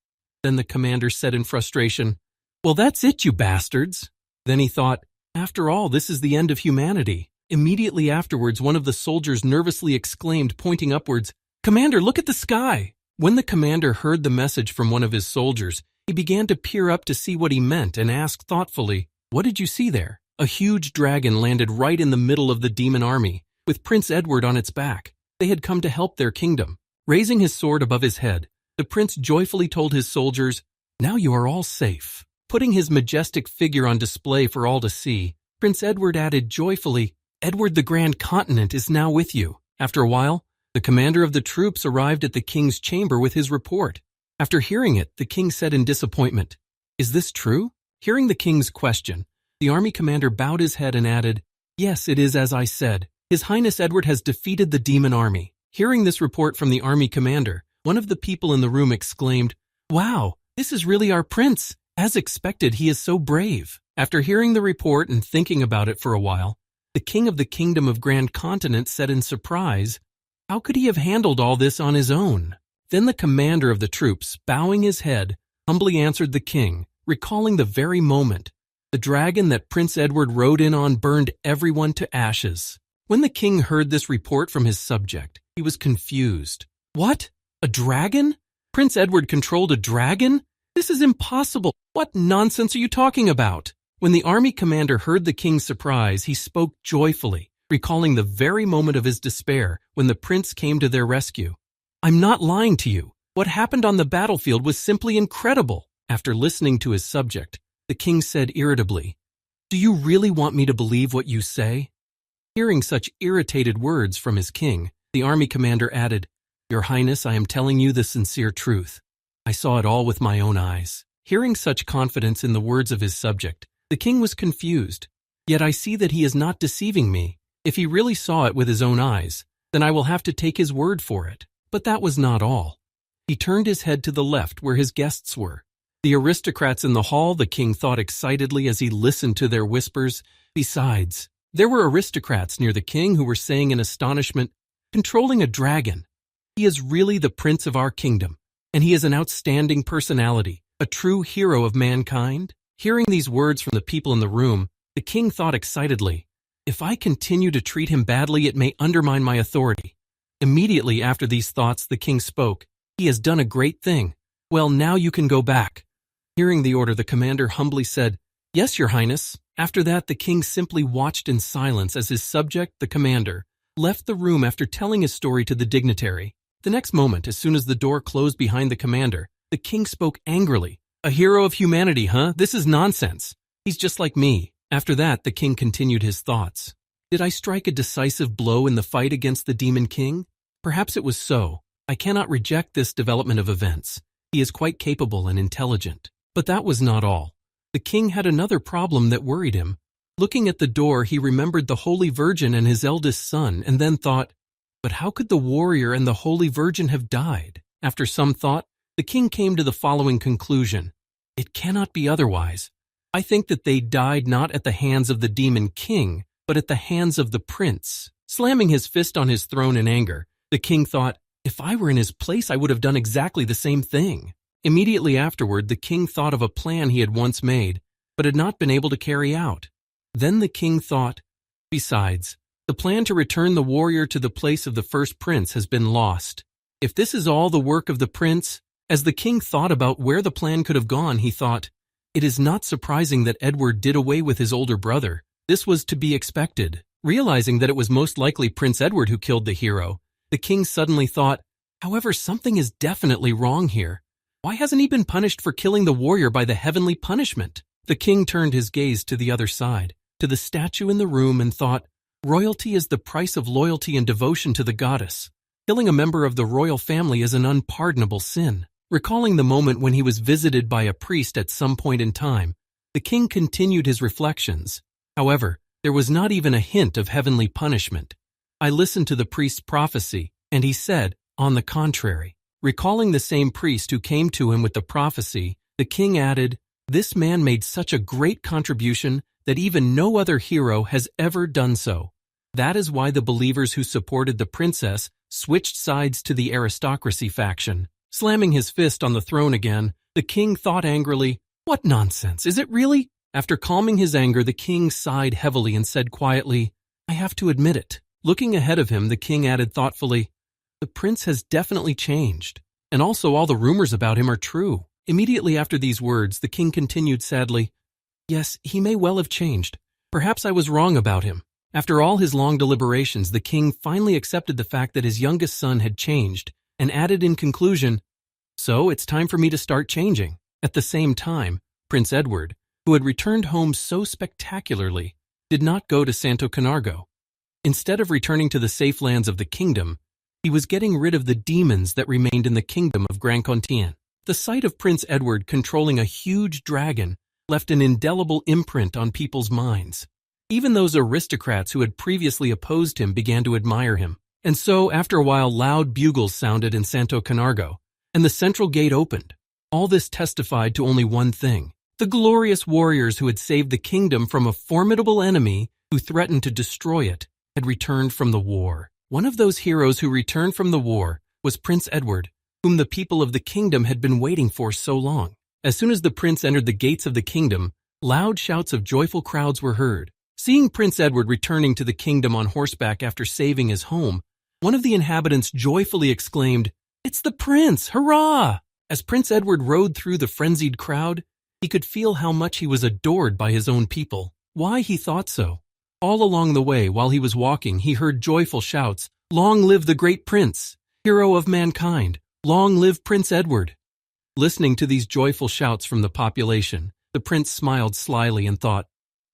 Then the commander said in frustration, "Well, that's it, you bastards." Then he thought, "After all, this is the end of humanity." Immediately afterwards, one of the soldiers nervously exclaimed, pointing upwards, "Commander, look at the sky!" When the commander heard the message from one of his soldiers, He began to peer up to see what he meant and asked thoughtfully, "What did you see there?" A huge dragon landed right in the middle of the demon army, with Prince Edward on its back. They had come to help their kingdom. Raising his sword above his head, the prince joyfully told his soldiers, "Now you are all safe." Putting his majestic figure on display for all to see, Prince Edward added joyfully, "Edward the Grand Continent is now with you." After a while, the commander of the troops arrived at the king's chamber with his report. After hearing it, the king said in disappointment, "Is this true?" Hearing the king's question, the army commander bowed his head and added, "Yes, it is as I said. His Highness Edward has defeated the demon army." Hearing this report from the army commander, one of the people in the room exclaimed, "Wow, this is really our prince. As expected, he is so brave." After hearing the report and thinking about it for a while, the king of the kingdom of Grand Continent said in surprise, "How could he have handled all this on his own?" Then the commander of the troops, bowing his head, humbly answered the king, recalling the very moment the dragon that Prince Edward rode in on burned everyone to ashes. When the king heard this report from his subject, he was confused. "What? A dragon? Prince Edward controlled a dragon? This is impossible. What nonsense are you talking about?" When the army commander heard the king's surprise, he spoke joyfully, recalling the very moment of his despair when the prince came to their rescue. "I'm not lying to you. What happened on the battlefield was simply incredible." After listening to his subject, the king said irritably, "Do you really want me to believe what you say?" Hearing such irritated words from his king, the army commander added, "Your Highness, I am telling you the sincere truth. I saw it all with my own eyes." Hearing such confidence in the words of his subject, the king was confused. "Yet I see that he is not deceiving me. If he really saw it with his own eyes, then I will have to take his word for it." But that was not all. He turned his head to the left where his guests were. The aristocrats in the hall, the king thought excitedly as he listened to their whispers. Besides, there were aristocrats near the king who were saying in astonishment, "Controlling a dragon. He is really the prince of our kingdom, and he is an outstanding personality, a true hero of mankind." Hearing these words from the people in the room, the king thought excitedly, "If I continue to treat him badly, it may undermine my authority." Immediately after these thoughts, the king spoke, "He has done a great thing. Well, now you can go back." Hearing the order, the commander humbly said, "Yes, Your Highness." After that, the king simply watched in silence as his subject, the commander, left the room after telling his story to the dignitary. The next moment, as soon as the door closed behind the commander, the king spoke angrily, "A hero of humanity, huh? This is nonsense. He's just like me." After that, the king continued his thoughts. Did I strike a decisive blow in the fight against the demon king? Perhaps it was so. I cannot reject this development of events. He is quite capable and intelligent. But that was not all. The king had another problem that worried him. Looking at the door, he remembered the Holy Virgin and his eldest son, and then thought, "But how could the warrior and the Holy Virgin have died?" After some thought, the king came to the following conclusion. "It cannot be otherwise. I think that they died not at the hands of the demon king, but at the hands of the prince." Slamming his fist on his throne in anger, the king thought, "If I were in his place, I would have done exactly the same thing." Immediately afterward, the king thought of a plan he had once made, but had not been able to carry out. Then the king thought, "Besides, the plan to return the warrior to the place of the first prince has been lost. If this is all the work of the prince," as the king thought about where the plan could have gone, he thought, "It is not surprising that Edward did away with his older brother. This was to be expected." Realizing that it was most likely Prince Edward who killed the hero, the king suddenly thought, "However, something is definitely wrong here. Why hasn't he been punished for killing the warrior by the heavenly punishment?" The king turned his gaze to the other side, to the statue in the room, and thought, "Royalty is the price of loyalty and devotion to the goddess. Killing a member of the royal family is an unpardonable sin." Recalling the moment when he was visited by a priest at some point in time, the king continued his reflections. However, there was not even a hint of heavenly punishment. I listened to the priest's prophecy, and he said, on the contrary. Recalling the same priest who came to him with the prophecy, the king added, "This man made such a great contribution that even no other hero has ever done so. That is why the believers who supported the princess switched sides to the aristocracy faction." Slamming his fist on the throne again, the king thought angrily, "What nonsense, is it really?" After calming his anger, the king sighed heavily and said quietly, "I have to admit it." Looking ahead of him, the king added thoughtfully, "The prince has definitely changed, and also all the rumors about him are true. Immediately after these words, the king continued sadly, "Yes, he may well have changed. Perhaps I was wrong about him." After all his long deliberations, the king finally accepted the fact that his youngest son had changed and added in conclusion, "So it's time for me to start changing." At the same time, Prince Edward, who had returned home so spectacularly, did not go to Santo Camargo. Instead of returning to the safe lands of the kingdom, he was getting rid of the demons that remained in the kingdom of Grand Contien. The sight of Prince Edward controlling a huge dragon left an indelible imprint on people's minds. Even those aristocrats who had previously opposed him began to admire him. And so, after a while, loud bugles sounded in Santo Camargo, and the central gate opened. All this testified to only one thing: the glorious warriors who had saved the kingdom from a formidable enemy who threatened to destroy it had returned from the war. One of those heroes who returned from the war was Prince Edward, whom the people of the kingdom had been waiting for so long. As soon as the prince entered the gates of the kingdom, loud shouts of joyful crowds were heard. Seeing Prince Edward returning to the kingdom on horseback after saving his home, one of the inhabitants joyfully exclaimed, "It's the prince! Hurrah!" As Prince Edward rode through the frenzied crowd, he could feel how much he was adored by his own people. Why, he thought so. All along the way, while he was walking, he heard joyful shouts, "Long live the great prince, hero of mankind! Long live Prince Edward!" Listening to these joyful shouts from the population, the prince smiled slyly and thought,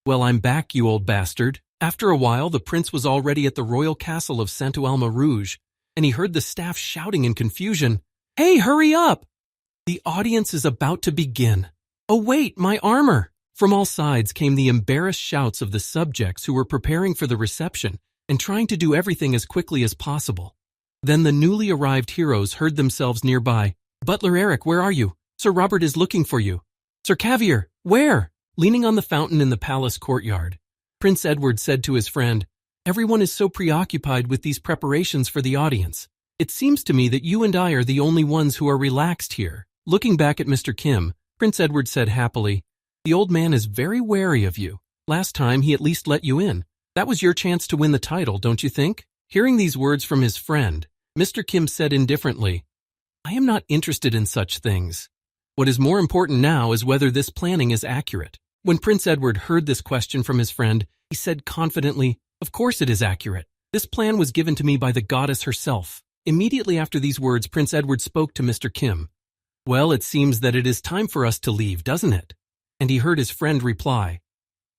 "Well, I'm back, you old bastard." After a while, the prince was already at the royal castle of Santo Elma Rouge, and he heard the staff shouting in confusion, "Hey, hurry up! The audience is about to begin. Oh wait, my armor!" From all sides came the embarrassed shouts of the subjects who were preparing for the reception and trying to do everything as quickly as possible. Then the newly arrived heroes heard themselves nearby. "Butler Eric, where are you? Sir Robert is looking for you." "Sir Caviar, where?" Leaning on the fountain in the palace courtyard, Prince Edward said to his friend, "Everyone is so preoccupied with these preparations for the audience. It seems to me that you and I are the only ones who are relaxed here." Looking back at Mr. Kim, Prince Edward said happily, "The old man is very wary of you. Last time he at least let you in. That was your chance to win the title, don't you think?" Hearing these words from his friend, Mr. Kim said indifferently, "I am not interested in such things. What is more important now is whether this planning is accurate." When Prince Edward heard this question from his friend, he said confidently, "Of course it is accurate. This plan was given to me by the goddess herself." Immediately after these words, Prince Edward spoke to Mr. Kim. "Well, it seems that it is time for us to leave, doesn't it?" And he heard his friend reply,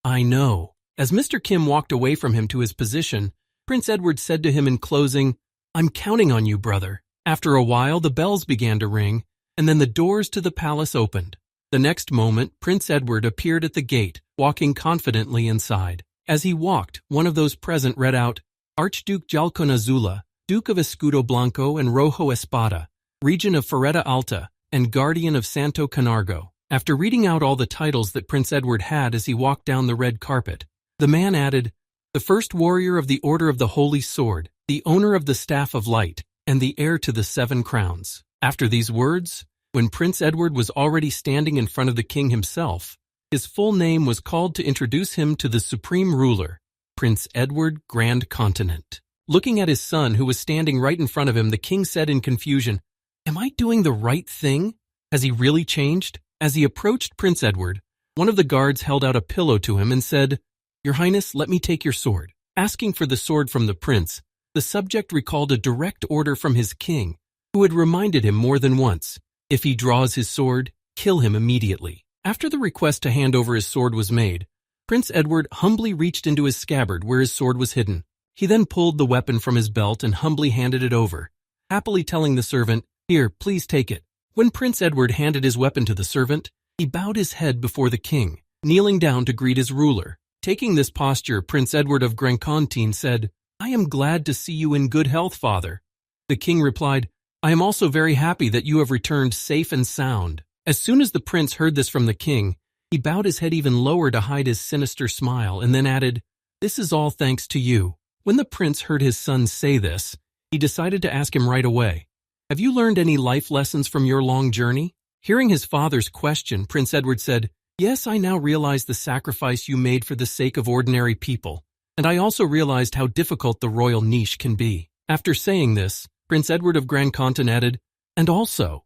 "I know." As Mr. Kim walked away from him to his position, Prince Edward said to him in closing, "I'm counting on you, brother." After a while, the bells began to ring, and then the doors to the palace opened. The next moment, Prince Edward appeared at the gate, walking confidently inside. As he walked, one of those present read out, "Archduke Jalconazula, Duke of Escudo Blanco and Rojo Espada, Regent of Ferreta Alta, and Guardian of Santo Camargo." After reading out all the titles that Prince Edward had as he walked down the red carpet, the man added, "The first warrior of the Order of the Holy Sword, the owner of the Staff of Light, and the heir to the 7 crowns." After these words, when Prince Edward was already standing in front of the king himself, his full name was called to introduce him to the supreme ruler, Prince Edward Grand Continent. Looking at his son, who was standing right in front of him, the king said in confusion, "Am I doing the right thing? Has he really changed?" As he approached Prince Edward, one of the guards held out a pillow to him and said, "Your Highness, let me take your sword." Asking for the sword from the prince, the subject recalled a direct order from his king, who had reminded him more than once, "If he draws his sword, kill him immediately." After the request to hand over his sword was made, Prince Edward humbly reached into his scabbard where his sword was hidden. He then pulled the weapon from his belt and humbly handed it over, happily telling the servant, "Here, please take it." When Prince Edward handed his weapon to the servant, he bowed his head before the king, kneeling down to greet his ruler. Taking this posture, Prince Edward of Grand Contien said, "I am glad to see you in good health, father." The king replied, "I am also very happy that you have returned safe and sound." As soon as the prince heard this from the king, he bowed his head even lower to hide his sinister smile and then added, "This is all thanks to you." When the prince heard his son say this, he decided to ask him right away, "Have you learned any life lessons from your long journey?" Hearing his father's question, Prince Edward said, "Yes, I now realize the sacrifice you made for the sake of ordinary people, and I also realized how difficult the royal niche can be." After saying this, Prince Edward of Grand Contin added, "And also."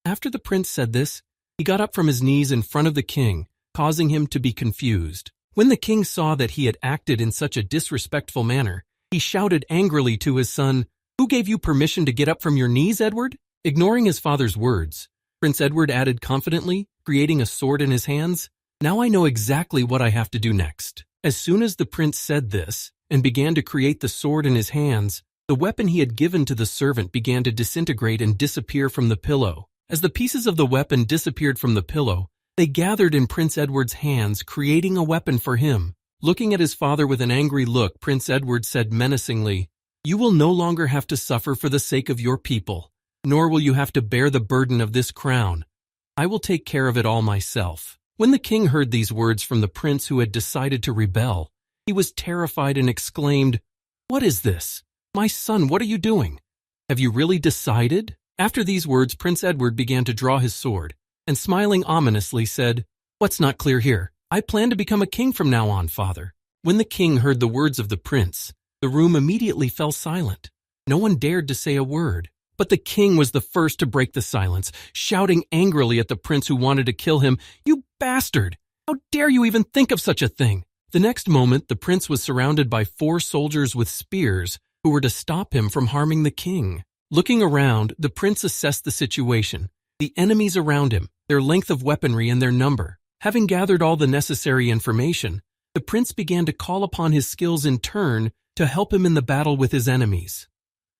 After the prince said this, He got up from his knees in front of the king, causing him to be confused. When the king saw that he had acted in such a disrespectful manner, he shouted angrily to his son, "Who gave you permission to get up from your knees, Edward?" Ignoring his father's words, Prince Edward added confidently, creating a sword in his hands, "Now I know exactly what I have to do next." As soon as the prince said this and began to create the sword in his hands, the weapon he had given to the servant began to disintegrate and disappear from the pillow. As the pieces of the weapon disappeared from the pillow, they gathered in Prince Edward's hands, creating a weapon for him. Looking at his father with an angry look, Prince Edward said menacingly, "You will no longer have to suffer for the sake of your people, nor will you have to bear the burden of this crown. I will take care of it all myself." When the king heard these words from the prince who had decided to rebel, he was terrified and exclaimed, "What is this? My son, what are you doing? Have you really decided?" After these words, Prince Edward began to draw his sword, and smiling ominously said, "What's not clear here? I plan to become a king from now on, father." When the king heard the words of the prince, the room immediately fell silent. No one dared to say a word. But the king was the first to break the silence, shouting angrily at the prince who wanted to kill him, "You bastard! How dare you even think of such a thing?" The next moment, the prince was surrounded by 4 soldiers with spears who were to stop him from harming the king. Looking around, the prince assessed the situation, the enemies around him, their length of weaponry and their number. Having gathered all the necessary information, the prince began to call upon his skills in turn to help him in the battle with his enemies.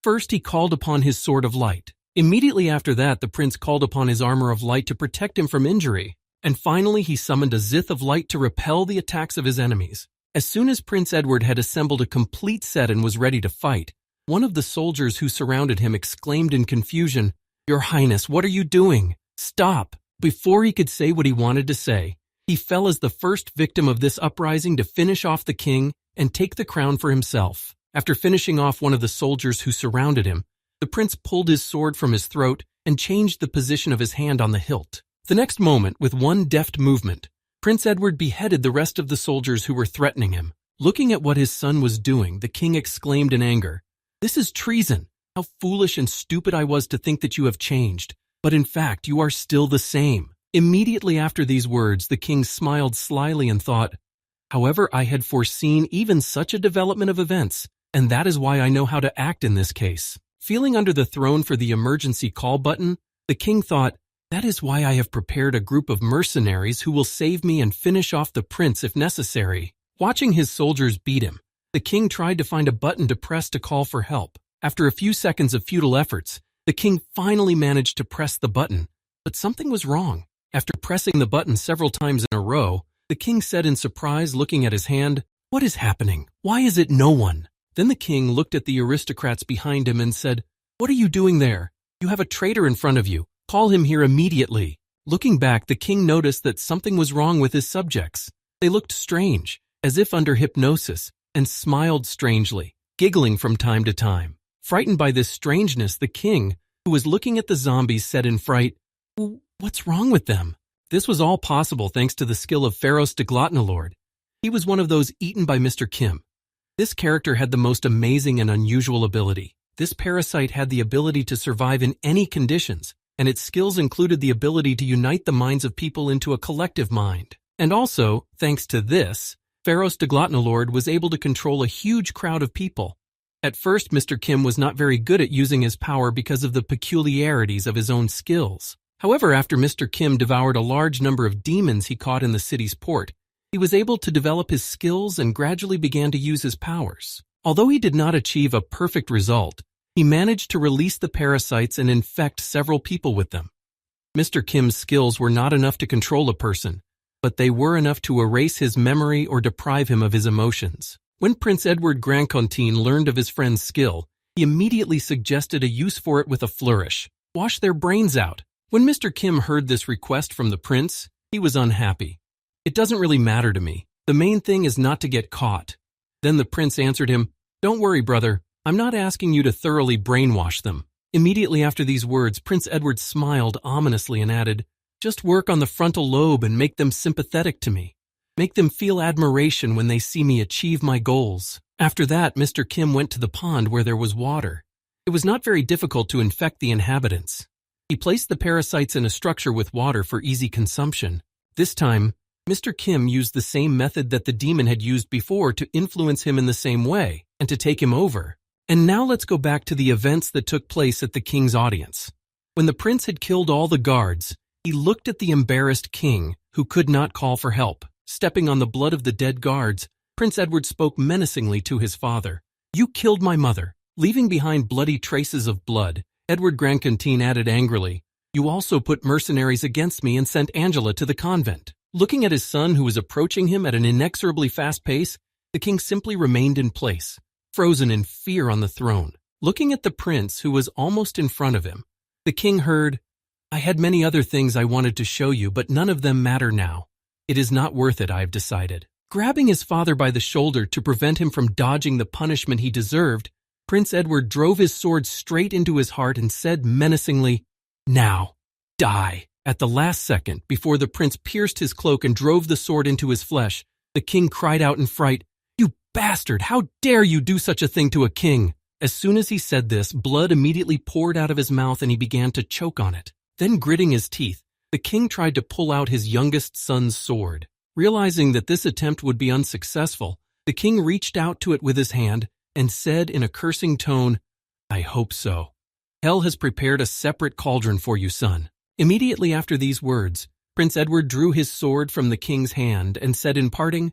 First, he called upon his sword of light. Immediately after that, the prince called upon his armor of light to protect him from injury. And finally, he summoned a zith of light to repel the attacks of his enemies. As soon as Prince Edward had assembled a complete set and was ready to fight, one of the soldiers who surrounded him exclaimed in confusion, "Your Highness, what are you doing? Stop!" Before he could say what he wanted to say, he fell as the first victim of this uprising to finish off the king and take the crown for himself. After finishing off one of the soldiers who surrounded him, the prince pulled his sword from his throat and changed the position of his hand on the hilt. The next moment, with one deft movement, Prince Edward beheaded the rest of the soldiers who were threatening him. Looking at what his son was doing, the king exclaimed in anger, "This is treason! How foolish and stupid I was to think that you have changed, but in fact you are still the same." Immediately after these words, the king smiled slyly and thought, "However, I had foreseen even such a development of events, and that is why I know how to act in this case." Feeling under the throne for the emergency call button, the king thought, "That is why I have prepared a group of mercenaries who will save me and finish off the prince if necessary." Watching his soldiers beat him, the king tried to find a button to press to call for help. After a few seconds of futile efforts, the king finally managed to press the button, but something was wrong. After pressing the button several times in a row, the king said in surprise, looking at his hand, "What is happening? Why is it no one?" Then the king looked at the aristocrats behind him and said, "What are you doing there? You have a traitor in front of you. Call him here immediately." Looking back, the king noticed that something was wrong with his subjects. They looked strange, as if under hypnosis, and smiled strangely, giggling from time to time. Frightened by this strangeness, the king, who was looking at the zombies, said in fright, "What's wrong with them?" This was all possible thanks to the skill of Pharos de Glotnalord. He was one of those eaten by Mr. Kim. This character had the most amazing and unusual ability. This parasite had the ability to survive in any conditions, and its skills included the ability to unite the minds of people into a collective mind. And also, thanks to this, Pharos de Glotnalord was able to control a huge crowd of people. At first, Mr. Kim was not very good at using his power because of the peculiarities of his own skills. However, after Mr. Kim devoured a large number of demons he caught in the city's port, he was able to develop his skills and gradually began to use his powers. Although he did not achieve a perfect result, he managed to release the parasites and infect several people with them. Mr. Kim's skills were not enough to control a person, but they were enough to erase his memory or deprive him of his emotions. When Prince Edward Grandcontine learned of his friend's skill, he immediately suggested a use for it with a flourish: wash their brains out. When Mr. Kim heard this request from the prince, he was unhappy. "It doesn't really matter to me. The main thing is not to get caught." Then the prince answered him, "Don't worry, brother. I'm not asking you to thoroughly brainwash them." Immediately after these words, Prince Edward smiled ominously and added, "Just work on the frontal lobe and make them sympathetic to me. Make them feel admiration when they see me achieve my goals." After that, Mr. Kim went to the pond where there was water. It was not very difficult to infect the inhabitants. He placed the parasites in a structure with water for easy consumption. This time, Mr. Kim used the same method that the demon had used before to influence him in the same way and to take him over. And now let's go back to the events that took place at the king's audience. When the prince had killed all the guards, he looked at the embarrassed king, who could not call for help. Stepping on the blood of the dead guards, Prince Edward spoke menacingly to his father. "You killed my mother." Leaving behind bloody traces of blood, Edward Grandcontine added angrily, "You also put mercenaries against me and sent Angela to the convent." Looking at his son who was approaching him at an inexorably fast pace, the king simply remained in place, frozen in fear on the throne. Looking at the prince who was almost in front of him, the king heard, "I had many other things I wanted to show you, but none of them matter now. It is not worth it, I have decided." Grabbing his father by the shoulder to prevent him from dodging the punishment he deserved, Prince Edward drove his sword straight into his heart and said menacingly, "Now, die." At the last second, before the prince pierced his cloak and drove the sword into his flesh, the king cried out in fright, "You bastard! How dare you do such a thing to a king?" As soon as he said this, blood immediately poured out of his mouth and he began to choke on it. Then, gritting his teeth, the king tried to pull out his youngest son's sword. Realizing that this attempt would be unsuccessful, the king reached out to it with his hand and said in a cursing tone, "I hope so. Hell has prepared a separate cauldron for you, son." Immediately after these words, Prince Edward drew his sword from the king's hand and said in parting,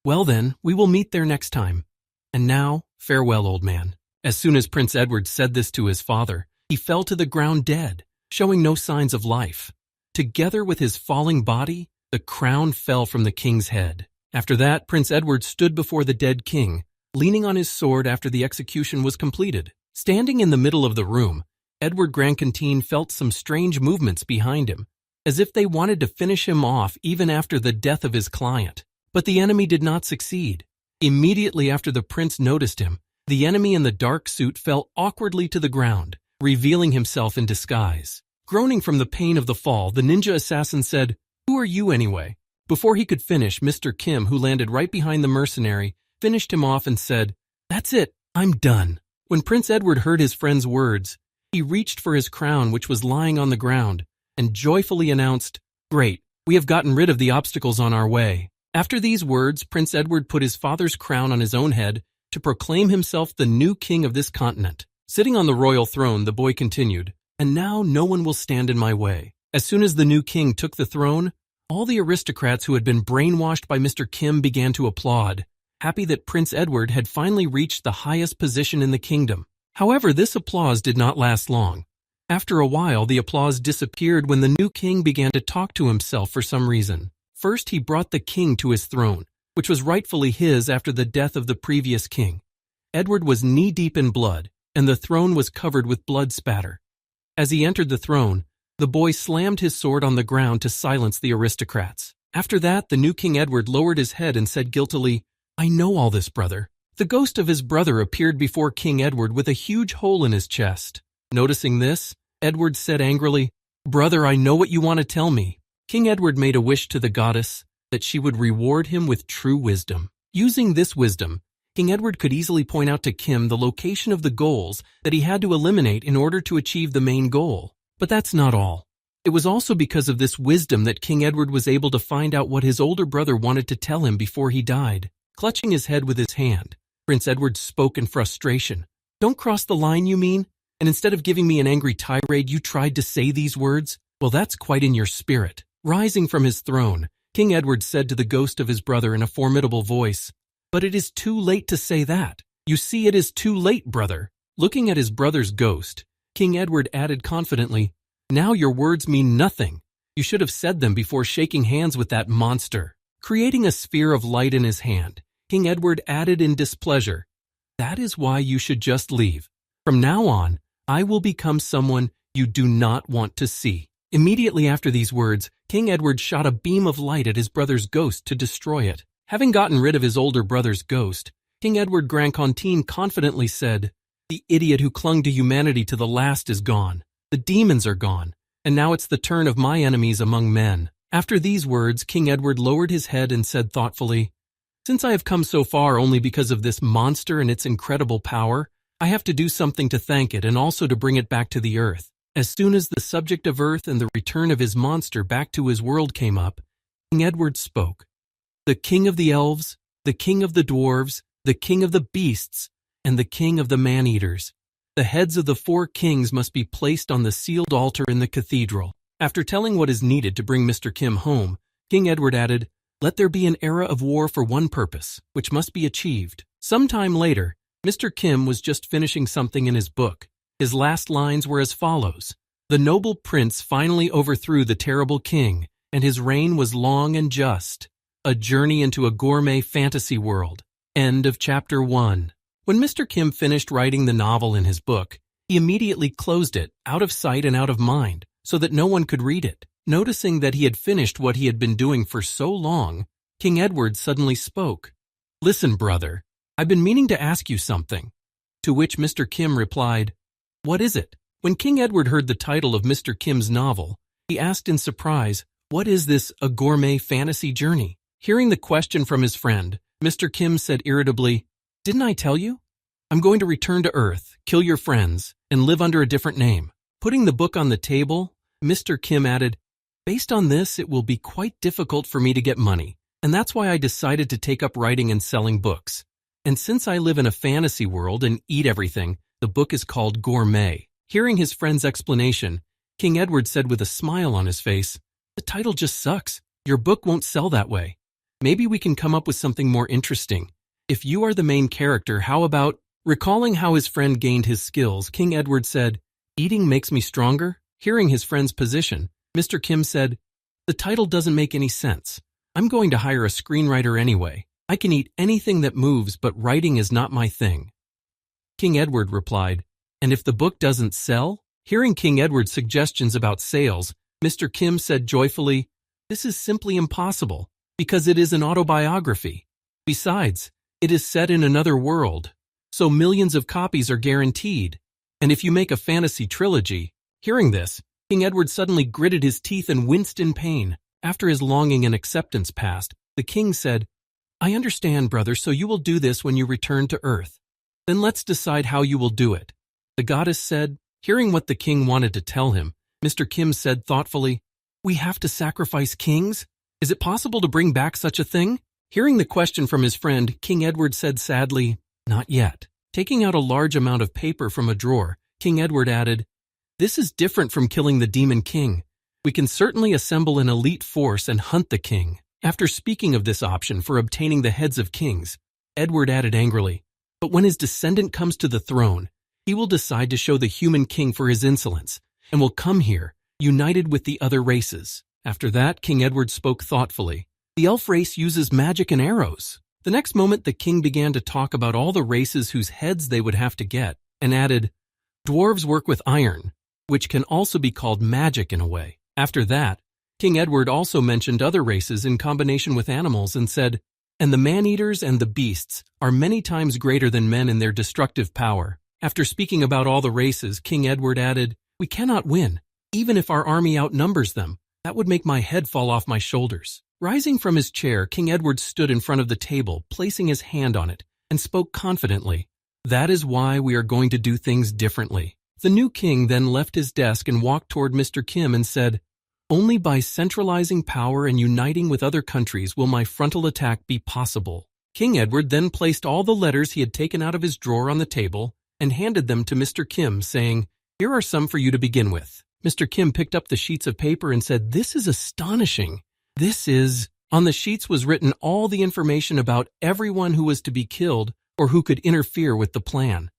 "Well then, we will meet there next time. And now, farewell, old man." As soon as Prince Edward said this to his father, he fell to the ground dead, showing no signs of life. Together with his falling body, the crown fell from the king's head. After that, Prince Edward stood before the dead king, leaning on his sword after the execution was completed. Standing in the middle of the room, Edward Grandcontine felt some strange movements behind him, as if they wanted to finish him off even after the death of his client. But the enemy did not succeed. Immediately after the prince noticed him, the enemy in the dark suit fell awkwardly to the ground, revealing himself in disguise. Groaning from the pain of the fall, the ninja assassin said, "Who are you anyway?" Before he could finish, Mr. Kim, who landed right behind the mercenary, finished him off and said, "That's it, I'm done." When Prince Edward heard his friend's words, he reached for his crown which was lying on the ground and joyfully announced, "Great, we have gotten rid of the obstacles on our way." After these words, Prince Edward put his father's crown on his own head to proclaim himself the new king of this continent. Sitting on the royal throne, the boy continued, "And now no one will stand in my way." As soon as the new king took the throne, all the aristocrats who had been brainwashed by Mr. Kim began to applaud, happy that Prince Edward had finally reached the highest position in the kingdom. However, this applause did not last long. After a while, the applause disappeared when the new king began to talk to himself for some reason. First, he brought the king to his throne, which was rightfully his after the death of the previous king. Edward was knee-deep in blood, and the throne was covered with blood spatter. As he entered the throne, the boy slammed his sword on the ground to silence the aristocrats. After that, the new King Edward lowered his head and said guiltily, "I know all this, brother." The ghost of his brother appeared before King Edward with a huge hole in his chest. Noticing this, Edward said angrily, "Brother, I know what you want to tell me." King Edward made a wish to the goddess that she would reward him with true wisdom. Using this wisdom, King Edward could easily point out to Kim the location of the goals that he had to eliminate in order to achieve the main goal. But that's not all. It was also because of this wisdom that King Edward was able to find out what his older brother wanted to tell him before he died. Clutching his head with his hand, Prince Edward spoke in frustration. "Don't cross the line, you mean? And instead of giving me an angry tirade, you tried to say these words? Well, that's quite in your spirit." Rising from his throne, King Edward said to the ghost of his brother in a formidable voice, "But it is too late to say that. You see, it is too late, brother." Looking at his brother's ghost, King Edward added confidently, "Now your words mean nothing. You should have said them before shaking hands with that monster." Creating a sphere of light in his hand, King Edward added in displeasure, "That is why you should just leave. From now on, I will become someone you do not want to see." Immediately after these words, King Edward shot a beam of light at his brother's ghost to destroy it. Having gotten rid of his older brother's ghost, King Edward Grandcontine confidently said, "The idiot who clung to humanity to the last is gone. The demons are gone, and now it's the turn of my enemies among men." After these words, King Edward lowered his head and said thoughtfully, "Since I have come so far only because of this monster and its incredible power, I have to do something to thank it and also to bring it back to the earth. As soon as the subject of Earth and the return of his monster back to his world came up, King Edward spoke. The king of the elves, the king of the dwarves, the king of the beasts, and the king of the man-eaters. The heads of the 4 kings must be placed on the sealed altar in the cathedral. After telling what is needed to bring Mr. Kim home, King Edward added, "Let there be an era of war for one purpose, which must be achieved." Sometime later, Mr. Kim was just finishing something in his book. His last lines were as follows. The noble prince finally overthrew the terrible king, and his reign was long and just. A journey into a gourmet fantasy world. End of chapter 1. When Mr. Kim finished writing the novel in his book, he immediately closed it, out of sight and out of mind, so that no one could read it. Noticing that he had finished what he had been doing for so long, King Edward suddenly spoke. "Listen, brother, I've been meaning to ask you something." To which Mr. Kim replied, "What is it?" When King Edward heard the title of Mr. Kim's novel, he asked in surprise, "What is this, a gourmet fantasy journey?" Hearing the question from his friend, Mr. Kim said irritably, "Didn't I tell you? I'm going to return to Earth, kill your friends, and live under a different name." Putting the book on the table, Mr. Kim added, "Based on this, it will be quite difficult for me to get money, and that's why I decided to take up writing and selling books. And since I live in a fantasy world and eat everything, the book is called Gourmet." Hearing his friend's explanation, King Edward said with a smile on his face, "The title just sucks. Your book won't sell that way. Maybe we can come up with something more interesting. If you are the main character, how about—" Recalling how his friend gained his skills, King Edward said, "Eating makes me stronger?" Hearing his friend's position, Mr. Kim said, "The title doesn't make any sense. I'm going to hire a screenwriter anyway. I can eat anything that moves, but writing is not my thing." King Edward replied, "And if the book doesn't sell?" Hearing King Edward's suggestions about sales, Mr. Kim said joyfully, "This is simply impossible, because it is an autobiography. Besides, it is set in another world, so millions of copies are guaranteed. And if you make a fantasy trilogy—" Hearing this, King Edward suddenly gritted his teeth and winced in pain. After his longing and acceptance passed, the king said, "I understand, brother, so you will do this when you return to Earth. Then let's decide how you will do it." The goddess said. Hearing what the king wanted to tell him, Mr. Kim said thoughtfully, "We have to sacrifice kings? Is it possible to bring back such a thing?" Hearing the question from his friend, King Edward said sadly, "Not yet." Taking out a large amount of paper from a drawer, King Edward added, "This is different from killing the demon king. We can certainly assemble an elite force and hunt the king." After speaking of this option for obtaining the heads of kings, Edward added angrily, "But when his descendant comes to the throne, he will decide to show the human king for his insolence, and will come here, united with the other races." After that, King Edward spoke thoughtfully. "The elf race uses magic and arrows." The next moment, the king began to talk about all the races whose heads they would have to get, and added, "Dwarves work with iron, which can also be called magic in a way." After that, King Edward also mentioned other races in combination with animals and said, "And the man-eaters and the beasts are many times greater than men in their destructive power." After speaking about all the races, King Edward added, "We cannot win, even if our army outnumbers them. That would make my head fall off my shoulders." Rising from his chair, King Edward stood in front of the table, placing his hand on it, and spoke confidently, "That is why we are going to do things differently." The new king then left his desk and walked toward Mr. Kim and said, "Only by centralizing power and uniting with other countries will my frontal attack be possible." King Edward then placed all the letters he had taken out of his drawer on the table and handed them to Mr. Kim, saying, "Here are some for you to begin with." Mr. Kim picked up the sheets of paper and said, "This is astonishing. This is—" On the sheets was written all the information about everyone who was to be killed or who could interfere with the plan.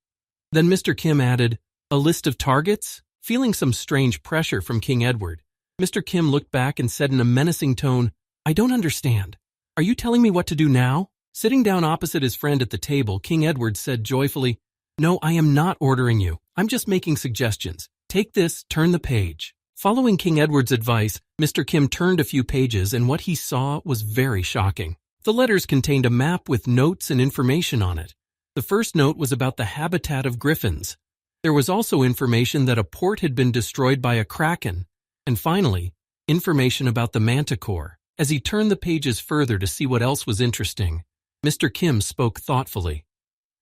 Then Mr. Kim added, "A list of targets?" Feeling some strange pressure from King Edward, Mr. Kim looked back and said in a menacing tone, "I don't understand. Are you telling me what to do now?" Sitting down opposite his friend at the table, King Edward said joyfully, "No, I am not ordering you. I'm just making suggestions. Take this, turn the page." Following King Edward's advice, Mr. Kim turned a few pages, and what he saw was very shocking. The letters contained a map with notes and information on it. The first note was about the habitat of griffins. There was also information that a port had been destroyed by a kraken, and finally, information about the manticore. As he turned the pages further to see what else was interesting, Mr. Kim spoke thoughtfully.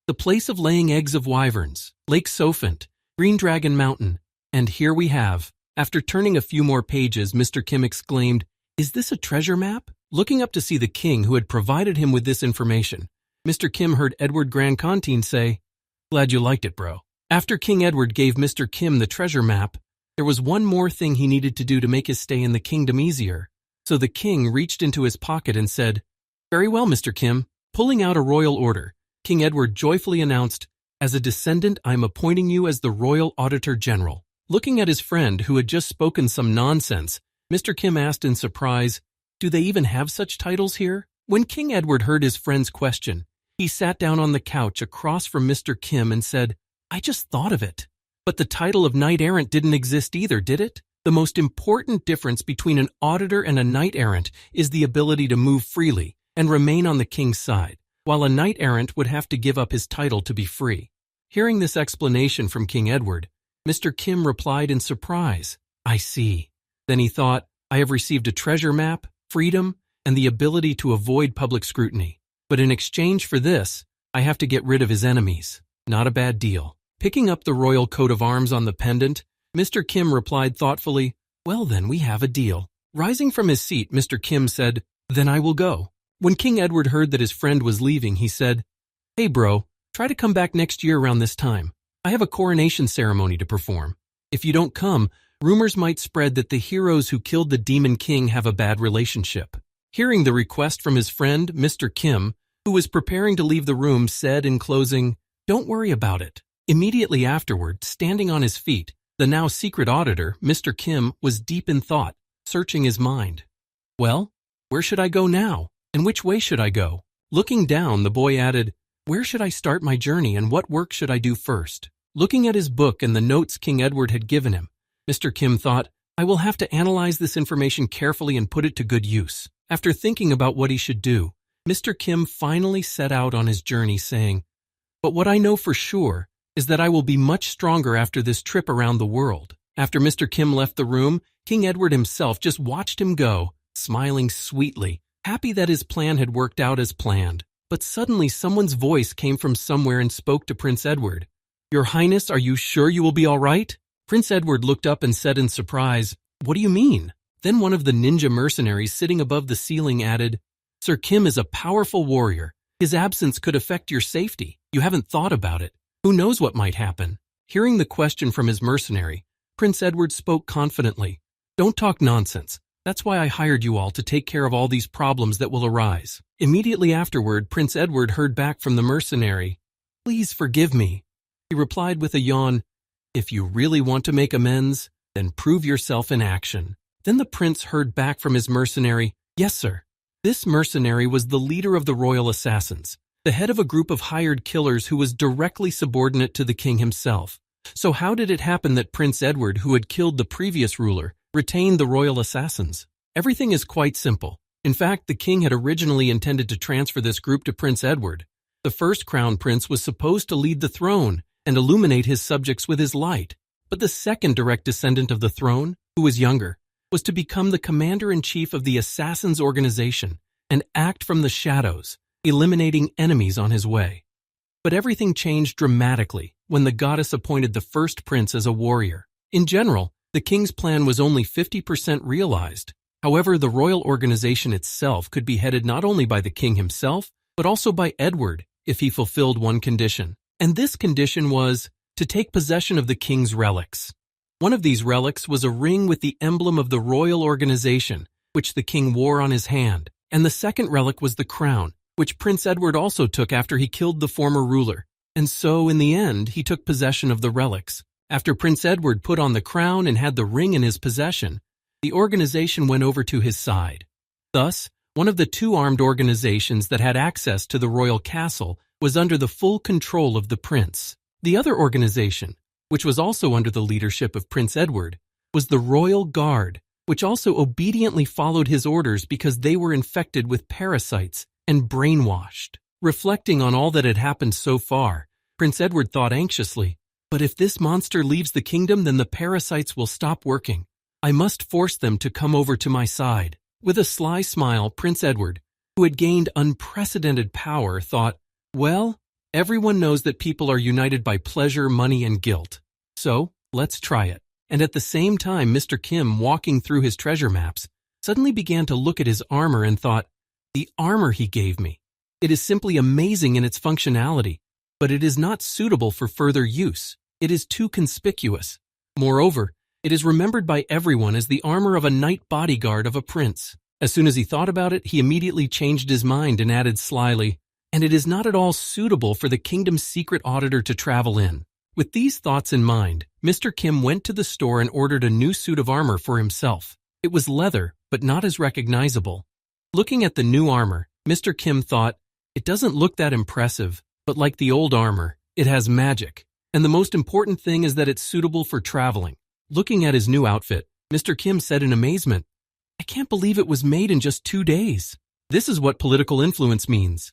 "The place of laying eggs of wyverns, Lake Sophant, Green Dragon Mountain, And here we have. After turning a few more pages, Mr. Kim exclaimed, "Is this a treasure map?" Looking up to see the king who had provided him with this information, Mr. Kim heard Edward Grandcontine say, "Glad you liked it, bro." After King Edward gave Mr. Kim the treasure map, there was one more thing he needed to do to make his stay in the kingdom easier. So the king reached into his pocket and said, "Very well, Mr. Kim." Pulling out a royal order, King Edward joyfully announced, "As a descendant, I am appointing you as the Royal Auditor General." Looking at his friend who had just spoken some nonsense, Mr. Kim asked in surprise, "Do they even have such titles here?" When King Edward heard his friend's question, he sat down on the couch across from Mr. Kim and said, "I just thought of it. But the title of knight-errant didn't exist either, did it? The most important difference between an auditor and a knight-errant is the ability to move freely and remain on the king's side, while a knight-errant would have to give up his title to be free." Hearing this explanation from King Edward, Mr. Kim replied in surprise, "I see." Then he thought, "I have received a treasure map, freedom, and the ability to avoid public scrutiny. But in exchange for this, I have to get rid of his enemies. Not a bad deal." Picking up the royal coat of arms on the pendant, Mr. Kim replied thoughtfully, "Well then, we have a deal." Rising from his seat, Mr. Kim said, "Then I will go." When King Edward heard that his friend was leaving, he said, "Hey bro, try to come back next year around this time. I have a coronation ceremony to perform. If you don't come, rumors might spread that the heroes who killed the Demon King have a bad relationship." Hearing the request from his friend, Mr. Kim, who was preparing to leave the room, said in closing, "Don't worry about it." Immediately afterward, standing on his feet, the now secret auditor, Mr. Kim, was deep in thought, searching his mind. "Well, where should I go now? And which way should I go?" Looking down, the boy added, "Where should I start my journey and what work should I do first?" Looking at his book and the notes King Edward had given him, Mr. Kim thought, "I will have to analyze this information carefully and put it to good use." After thinking about what he should do, Mr. Kim finally set out on his journey saying, "But what I know for sure is that I will be much stronger after this trip around the world." After Mr. Kim left the room, King Edward himself just watched him go, smiling sweetly, happy that his plan had worked out as planned. But suddenly someone's voice came from somewhere and spoke to Prince Edward. "Your Highness, are you sure you will be all right?" Prince Edward looked up and said in surprise, "What do you mean?" Then one of the ninja mercenaries sitting above the ceiling added, "Sir Kim is a powerful warrior. His absence could affect your safety. You haven't thought about it. Who knows what might happen?" Hearing the question from his mercenary, Prince Edward spoke confidently, "Don't talk nonsense. That's why I hired you all to take care of all these problems that will arise." Immediately afterward, Prince Edward heard back from the mercenary, "Please forgive me." He replied with a yawn, "If you really want to make amends, then prove yourself in action." Then the prince heard back from his mercenary, "Yes, sir." This mercenary was the leader of the royal assassins, the head of a group of hired killers who was directly subordinate to the king himself. So how did it happen that Prince Edward, who had killed the previous ruler, retained the royal assassins? Everything is quite simple. In fact, the king had originally intended to transfer this group to Prince Edward. The first crown prince was supposed to lead the throne and illuminate his subjects with his light. But the second direct descendant of the throne, who was younger, was to become the commander-in-chief of the Assassins organization and act from the shadows, eliminating enemies on his way. But everything changed dramatically when the goddess appointed the first prince as a warrior. In general, the king's plan was only 50% realized. However, the royal organization itself could be headed not only by the king himself, but also by Edward if he fulfilled one condition. And this condition was to take possession of the king's relics. One of these relics was a ring with the emblem of the royal organization, which the king wore on his hand, and the second relic was the crown, which Prince Edward also took after he killed the former ruler. And so, in the end, he took possession of the relics. After Prince Edward put on the crown and had the ring in his possession, the organization went over to his side. Thus, one of the two armed organizations that had access to the royal castle was under the full control of the prince. The other organization, which was also under the leadership of Prince Edward, was the Royal Guard, which also obediently followed his orders because they were infected with parasites and brainwashed. Reflecting on all that had happened so far, Prince Edward thought anxiously, "But if this monster leaves the kingdom, then the parasites will stop working. I must force them to come over to my side." With a sly smile, Prince Edward, who had gained unprecedented power, thought, "Well, everyone knows that people are united by pleasure, money, and guilt. So, let's try it." and at the same time Mr. Kim, walking through his treasure maps, suddenly began to look at his armor and thought, "The armor he gave me. It is simply amazing in its functionality, but it is not suitable for further use. It is too conspicuous. Moreover, it is remembered by everyone as the armor of a knight bodyguard of a prince." As soon as he thought about it, he immediately changed his mind and added slyly, "And it is not at all suitable for the kingdom's secret auditor to travel in." With these thoughts in mind, Mr. Kim went to the store and ordered a new suit of armor for himself. It was leather, but not as recognizable. Looking at the new armor, Mr. Kim thought, "It doesn't look that impressive, but like the old armor, it has magic. And the most important thing is that it's suitable for traveling." Looking at his new outfit, Mr. Kim said in amazement, "I can't believe it was made in just 2 days. This is what political influence means.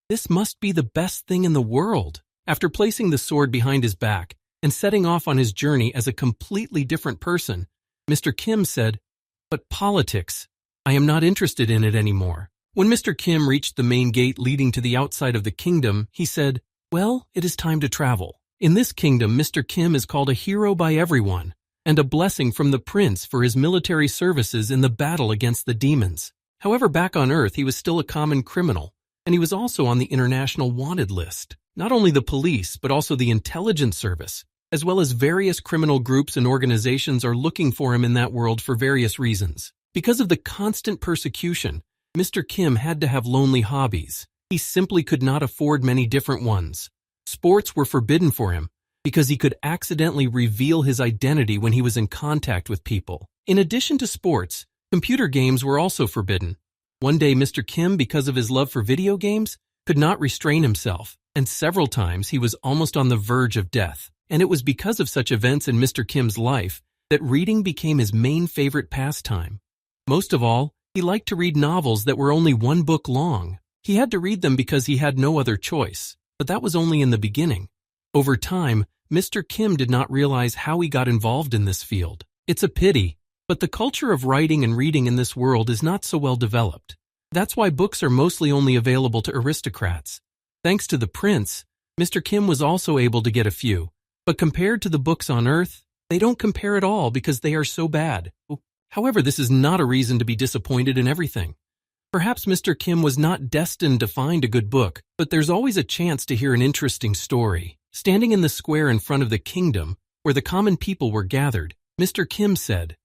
This must be the best thing in the world." After placing the sword behind his back and setting off on his journey as a completely different person, Mr. Kim said, "But politics, I am not interested in it anymore." When Mr. Kim reached the main gate leading to the outside of the kingdom, he said, "Well, it is time to travel. In this kingdom, Mr. Kim is called a hero by everyone, and a blessing from the prince for his military services in the battle against the demons. However, back on Earth, he was still a common criminal, and he was also on the international wanted list. Not only the police, but also the intelligence service, as well as various criminal groups and organizations are looking for him in that world for various reasons. Because of the constant persecution, Mr. Kim had to have lonely hobbies. He simply could not afford many different ones. Sports were forbidden for him because he could accidentally reveal his identity when he was in contact with people. In addition to sports, computer games were also forbidden. One day, Mr. Kim, because of his love for video games, could not restrain himself, and several times he was almost on the verge of death. And it was because of such events in Mr. Kim's life that reading became his main favorite pastime. Most of all, he liked to read novels that were only 1 book long. He had to read them because he had no other choice, but that was only in the beginning. Over time, Mr. Kim did not realize how he got involved in this field. It's a pity, but the culture of writing and reading in this world is not so well developed. That's why books are mostly only available to aristocrats. Thanks to the prince, Mr. Kim was also able to get a few, but compared to the books on Earth, they don't compare at all because they are so bad. However, this is not a reason to be disappointed in everything. Perhaps Mr. Kim was not destined to find a good book, but there's always a chance to hear an interesting story. Standing in the square in front of the kingdom, where the common people were gathered, Mr. Kim said,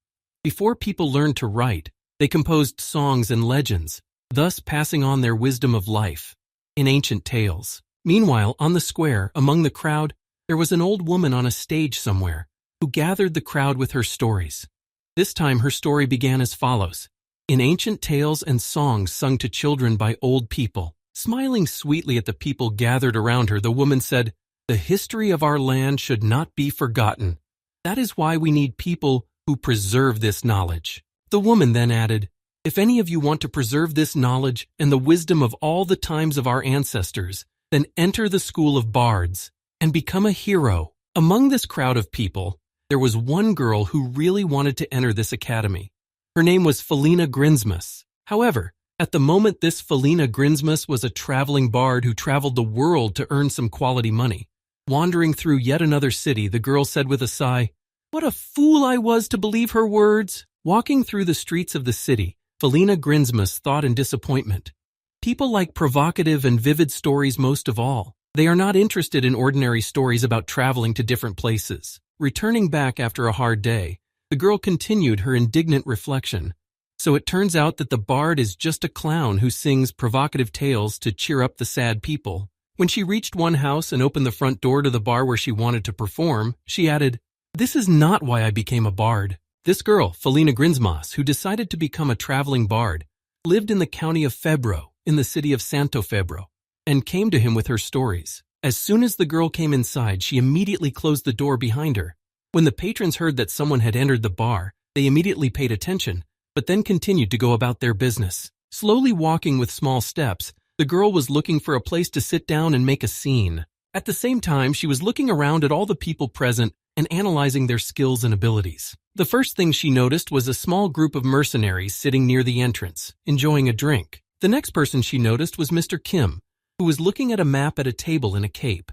"Before people learned to write, they composed songs and legends, thus passing on their wisdom of life in ancient tales." Meanwhile, on the square, among the crowd, there was an old woman on a stage somewhere who gathered the crowd with her stories. This time her story began as follows. In ancient tales and songs sung to children by old people, smiling sweetly at the people gathered around her, the woman said, "The history of our land should not be forgotten. That is why we need people who preserve this knowledge." The woman then added, "If any of you want to preserve this knowledge and the wisdom of all the times of our ancestors, then enter the school of bards and become a hero." Among this crowd of people, there was one girl who really wanted to enter this academy. Her name was Felina Grinsmus. However, at the moment, this Felina Grinsmus was a traveling bard who traveled the world to earn some quality money. Wandering through yet another city, the girl said with a sigh, "What a fool I was to believe her words." Walking through the streets of the city, Felina Grinsmus thought in disappointment. People like provocative and vivid stories most of all. They are not interested in ordinary stories about traveling to different places. Returning back after a hard day, the girl continued her indignant reflection. So it turns out that the bard is just a clown who sings provocative tales to cheer up the sad people. When she reached one house and opened the front door to the bar where she wanted to perform, she added, "This is not why I became a bard." This girl, Felina Grinsmas, who decided to become a traveling bard, lived in the county of Febro, in the city of Santo Febro, and came to him with her stories. As soon as the girl came inside, she immediately closed the door behind her. When the patrons heard that someone had entered the bar, they immediately paid attention, but then continued to go about their business. Slowly walking with small steps, the girl was looking for a place to sit down and make a scene. At the same time, she was looking around at all the people present and analyzing their skills and abilities. The first thing she noticed was a small group of mercenaries sitting near the entrance, enjoying a drink. The next person she noticed was Mr. Kim, who was looking at a map at a table in a cape.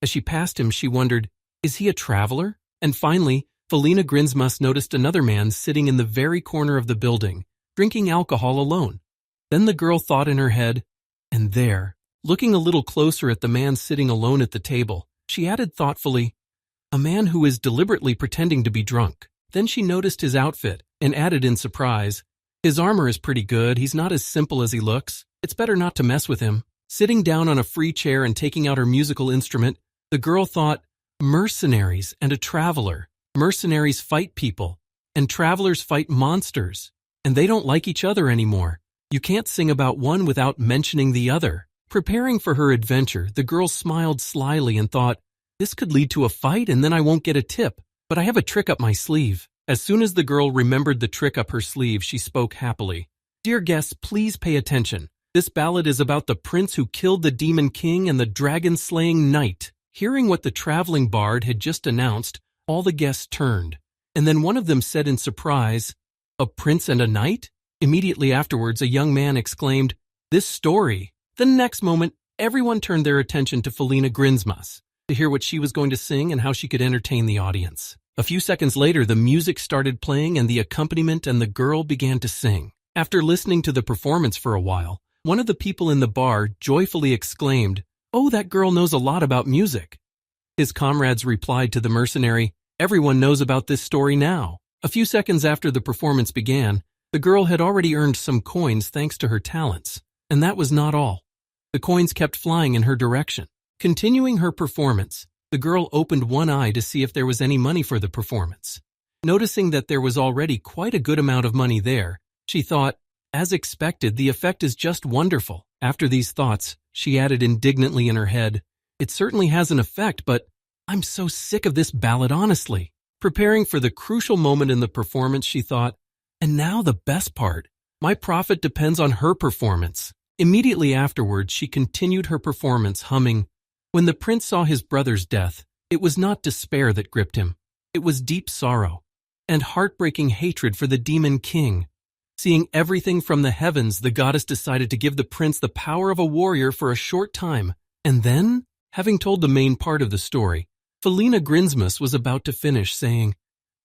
As she passed him, she wondered, is he a traveler? And finally, Felina Grinsmus noticed another man sitting in the very corner of the building, drinking alcohol alone. Then the girl thought in her head, and there, looking a little closer at the man sitting alone at the table, she added thoughtfully, a man who is deliberately pretending to be drunk. Then she noticed his outfit and added in surprise, his armor is pretty good, he's not as simple as he looks. It's better not to mess with him. Sitting down on a free chair and taking out her musical instrument, the girl thought, mercenaries and a traveler. Mercenaries fight people, and travelers fight monsters, and they don't like each other anymore. You can't sing about one without mentioning the other. Preparing for her adventure, the girl smiled slyly and thought, this could lead to a fight and then I won't get a tip, but I have a trick up my sleeve. As soon as the girl remembered the trick up her sleeve, she spoke happily. Dear guests, please pay attention. This ballad is about the prince who killed the demon king and the dragon-slaying knight. Hearing what the traveling bard had just announced, all the guests turned, and then one of them said in surprise, a prince and a knight? Immediately afterwards, a young man exclaimed, this story. The next moment, everyone turned their attention to Felina Grinsmus to hear what she was going to sing and how she could entertain the audience. A few seconds later, the music started playing and the accompaniment and the girl began to sing. After listening to the performance for a while, one of the people in the bar joyfully exclaimed, oh, that girl knows a lot about music. His comrades replied to the mercenary, everyone knows about this story now. A few seconds after the performance began, the girl had already earned some coins thanks to her talents. And that was not all. The coins kept flying in her direction. Continuing her performance, the girl opened one eye to see if there was any money for the performance. Noticing that there was already quite a good amount of money there, she thought, as expected, the effect is just wonderful. After these thoughts, she added indignantly in her head, it certainly has an effect, but I'm so sick of this ballad, honestly. Preparing for the crucial moment in the performance, she thought, and now the best part. My profit depends on her performance. Immediately afterwards, she continued her performance, humming, when the prince saw his brother's death, it was not despair that gripped him. It was deep sorrow and heartbreaking hatred for the demon king. Seeing everything from the heavens, the goddess decided to give the prince the power of a warrior for a short time. And then, having told the main part of the story, Felina Grinsmus was about to finish, saying,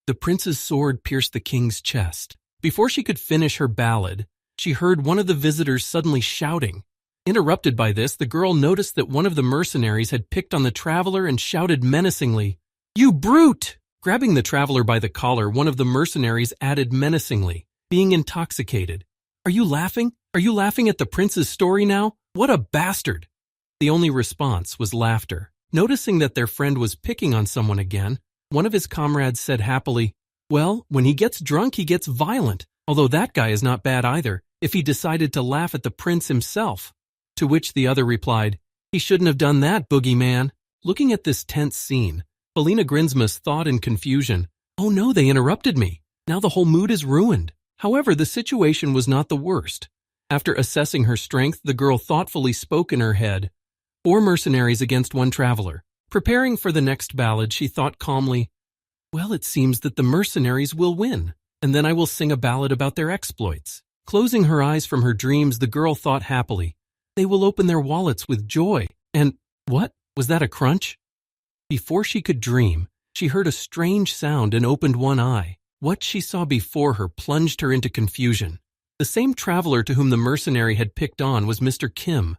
the prince's sword pierced the king's chest. Before she could finish her ballad, she heard one of the visitors suddenly shouting. Interrupted by this, the girl noticed that one of the mercenaries had picked on the traveler and shouted menacingly, you brute! Grabbing the traveler by the collar, one of the mercenaries added menacingly, being intoxicated, are you laughing? Are you laughing at the prince's story now? What a bastard! The only response was laughter. Noticing that their friend was picking on someone again, one of his comrades said happily, well, when he gets drunk, he gets violent, although that guy is not bad either, if he decided to laugh at the prince himself. To which the other replied, he shouldn't have done that, boogeyman. Looking at this tense scene, Felina Grinsmus thought in confusion, oh no, they interrupted me. Now the whole mood is ruined. However, the situation was not the worst. After assessing her strength, the girl thoughtfully spoke in her head, 4 mercenaries against 1 traveler. Preparing for the next ballad, she thought calmly, well, it seems that the mercenaries will win, and then I will sing a ballad about their exploits. Closing her eyes from her dreams, the girl thought happily, they will open their wallets with joy, and what? Was that a crunch? Before she could dream, she heard a strange sound and opened one eye. What she saw before her plunged her into confusion. The same traveler to whom the mercenary had picked on was Mr. Kim.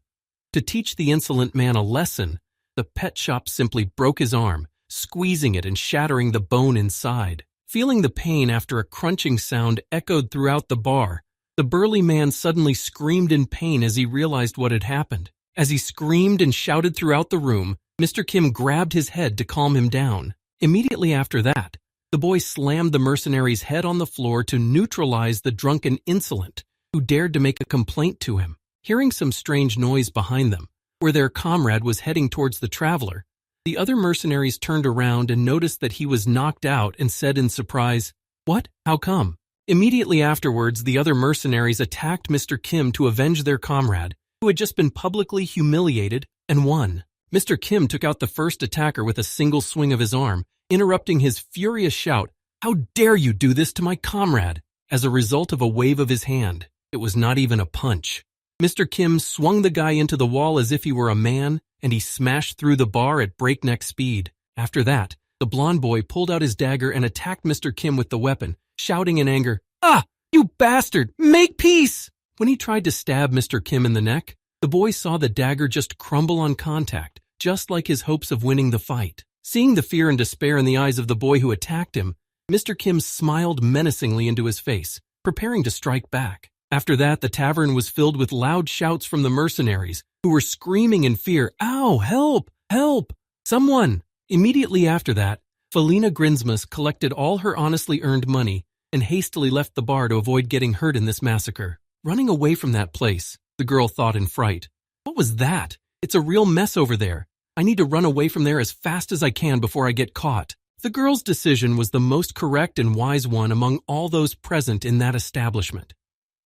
To teach the insolent man a lesson, the pet shop simply broke his arm, squeezing it and shattering the bone inside. Feeling the pain after a crunching sound echoed throughout the bar, the burly man suddenly screamed in pain as he realized what had happened. As he screamed and shouted throughout the room, Mr. Kim grabbed his head to calm him down. Immediately after that, the boy slammed the mercenary's head on the floor to neutralize the drunken insolent who dared to make a complaint to him. Hearing some strange noise behind them, where their comrade was heading towards the traveler, the other mercenaries turned around and noticed that he was knocked out and said in surprise, what? How come? Immediately afterwards, the other mercenaries attacked Mr. Kim to avenge their comrade, who had just been publicly humiliated, and won. Mr. Kim took out the first attacker with a single swing of his arm, interrupting his furious shout, how dare you do this to my comrade? As a result of a wave of his hand, it was not even a punch. Mr. Kim swung the guy into the wall as if he were a man, and he smashed through the bar at breakneck speed. After that, The blonde boy pulled out his dagger and attacked Mr. Kim with the weapon, shouting in anger, "Ah, you bastard! Make peace!" When he tried to stab Mr. Kim in the neck, the boy saw the dagger just crumble on contact, just like his hopes of winning the fight. Seeing the fear and despair in the eyes of the boy who attacked him, Mr. Kim smiled menacingly into his face, preparing to strike back. After that, the tavern was filled with loud shouts from the mercenaries, who were screaming in fear, "Ow, help, help, someone!" Immediately after that, Felina Grinsmus collected all her honestly earned money and hastily left the bar to avoid getting hurt in this massacre. Running away from that place, the girl thought in fright. What was that? It's a real mess over there. I need to run away from there as fast as I can before I get caught. The girl's decision was the most correct and wise one among all those present in that establishment.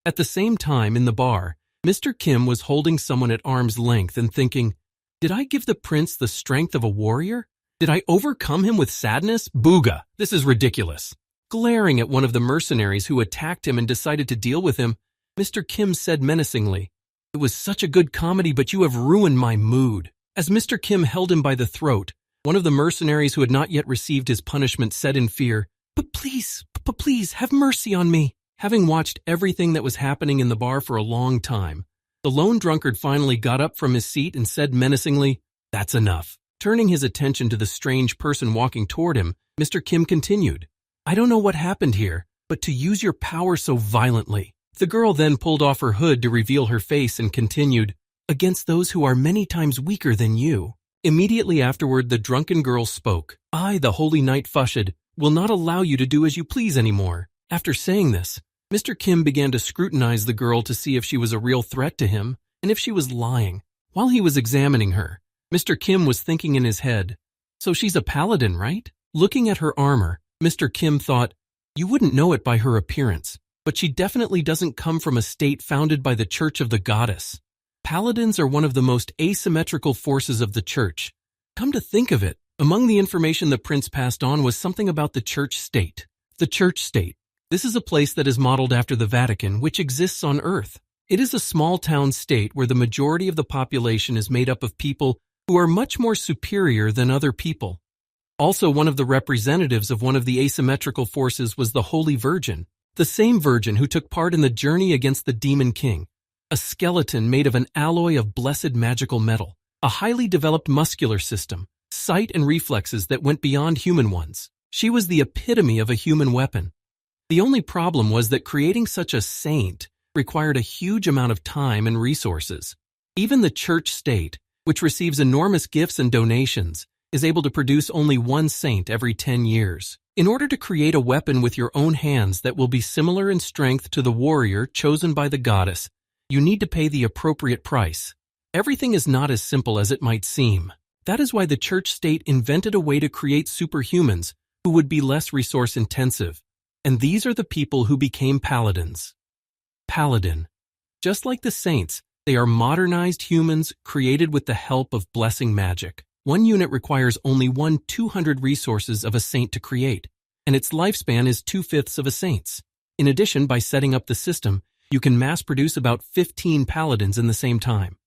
At the same time, in the bar, Mr. Kim was holding someone at arm's length and thinking, "Did I give the prince the strength of a warrior? Did I overcome him with sadness? Booga! This is ridiculous." Glaring at one of the mercenaries who attacked him and decided to deal with him, Mr. Kim said menacingly, "It was such a good comedy, but you have ruined my mood." As Mr. Kim held him by the throat, one of the mercenaries who had not yet received his punishment said in fear, "But please, please, have mercy on me." Having watched everything that was happening in the bar for a long time, the lone drunkard finally got up from his seat and said menacingly, "That's enough." Turning his attention to the strange person walking toward him, Mr. Kim continued, "I don't know what happened here, but to use your power so violently." The girl then pulled off her hood to reveal her face and continued, "Against those who are many times weaker than you." Immediately afterward, the drunken girl spoke, "I, the holy knight Fushid, will not allow you to do as you please anymore." After saying this, Mr. Kim began to scrutinize the girl to see if she was a real threat to him and if she was lying. While he was examining her, Mr. Kim was thinking in his head, "So she's a paladin, right?" Looking at her armor, Mr. Kim thought, "You wouldn't know it by her appearance, but she definitely doesn't come from a state founded by the Church of the Goddess. Paladins are one of the most asymmetrical forces of the Church. Come to think of it, among the information the prince passed on was something about the Church State. The Church State. This is a place that is modeled after the Vatican, which exists on Earth. It is a small-town state where the majority of the population is made up of people who are much more superior than other people. Also, one of the representatives of one of the asymmetrical forces was the Holy Virgin, the same virgin who took part in the journey against the Demon King, a skeleton made of an alloy of blessed magical metal, a highly developed muscular system, sight and reflexes that went beyond human ones. She was the epitome of a human weapon. The only problem was that creating such a saint required a huge amount of time and resources. Even the church state, which receives enormous gifts and donations, is able to produce only one saint every 10 years. In order to create a weapon with your own hands that will be similar in strength to the warrior chosen by the goddess, you need to pay the appropriate price. Everything is not as simple as it might seem. That is why the church state invented a way to create superhumans who would be less resource-intensive. And these are the people who became paladins. Paladin. Just like the saints, they are modernized humans created with the help of blessing magic. One unit requires only 1/200 resources of a saint to create, and its lifespan is 2/5 of a saint's. In addition, by setting up the system, you can mass produce about 15 paladins in the same time.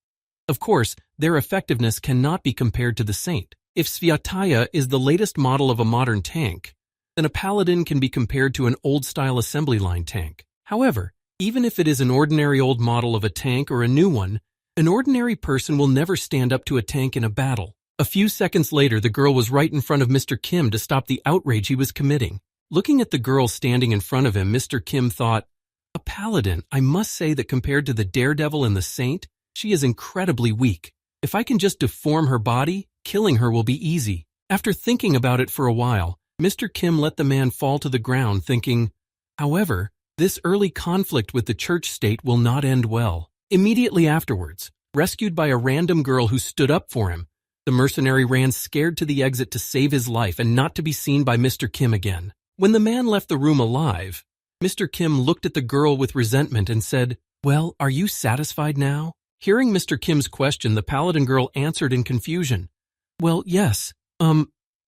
Of course, their effectiveness cannot be compared to the saint. If Sviataya is the latest model of a modern tank, then a paladin can be compared to an old-style assembly line tank. However, even if it is an ordinary old model of a tank or a new one, an ordinary person will never stand up to a tank in a battle. A few seconds later, the girl was right in front of Mr. Kim to stop the outrage he was committing. Looking at the girl standing in front of him, Mr. Kim thought, "A paladin, I must say that compared to the daredevil and the saint, she is incredibly weak. If I can just deform her body, killing her will be easy." After thinking about it for a while, Mr. Kim let the man fall to the ground, thinking, "However, this early conflict with the church state will not end well." Immediately afterwards, rescued by a random girl who stood up for him, the mercenary ran scared to the exit to save his life and not to be seen by Mr. Kim again. When the man left the room alive, Mr. Kim looked at the girl with resentment and said, "Well, are you satisfied now?" Hearing Mr. Kim's question, the paladin girl answered in confusion, "Well, yes,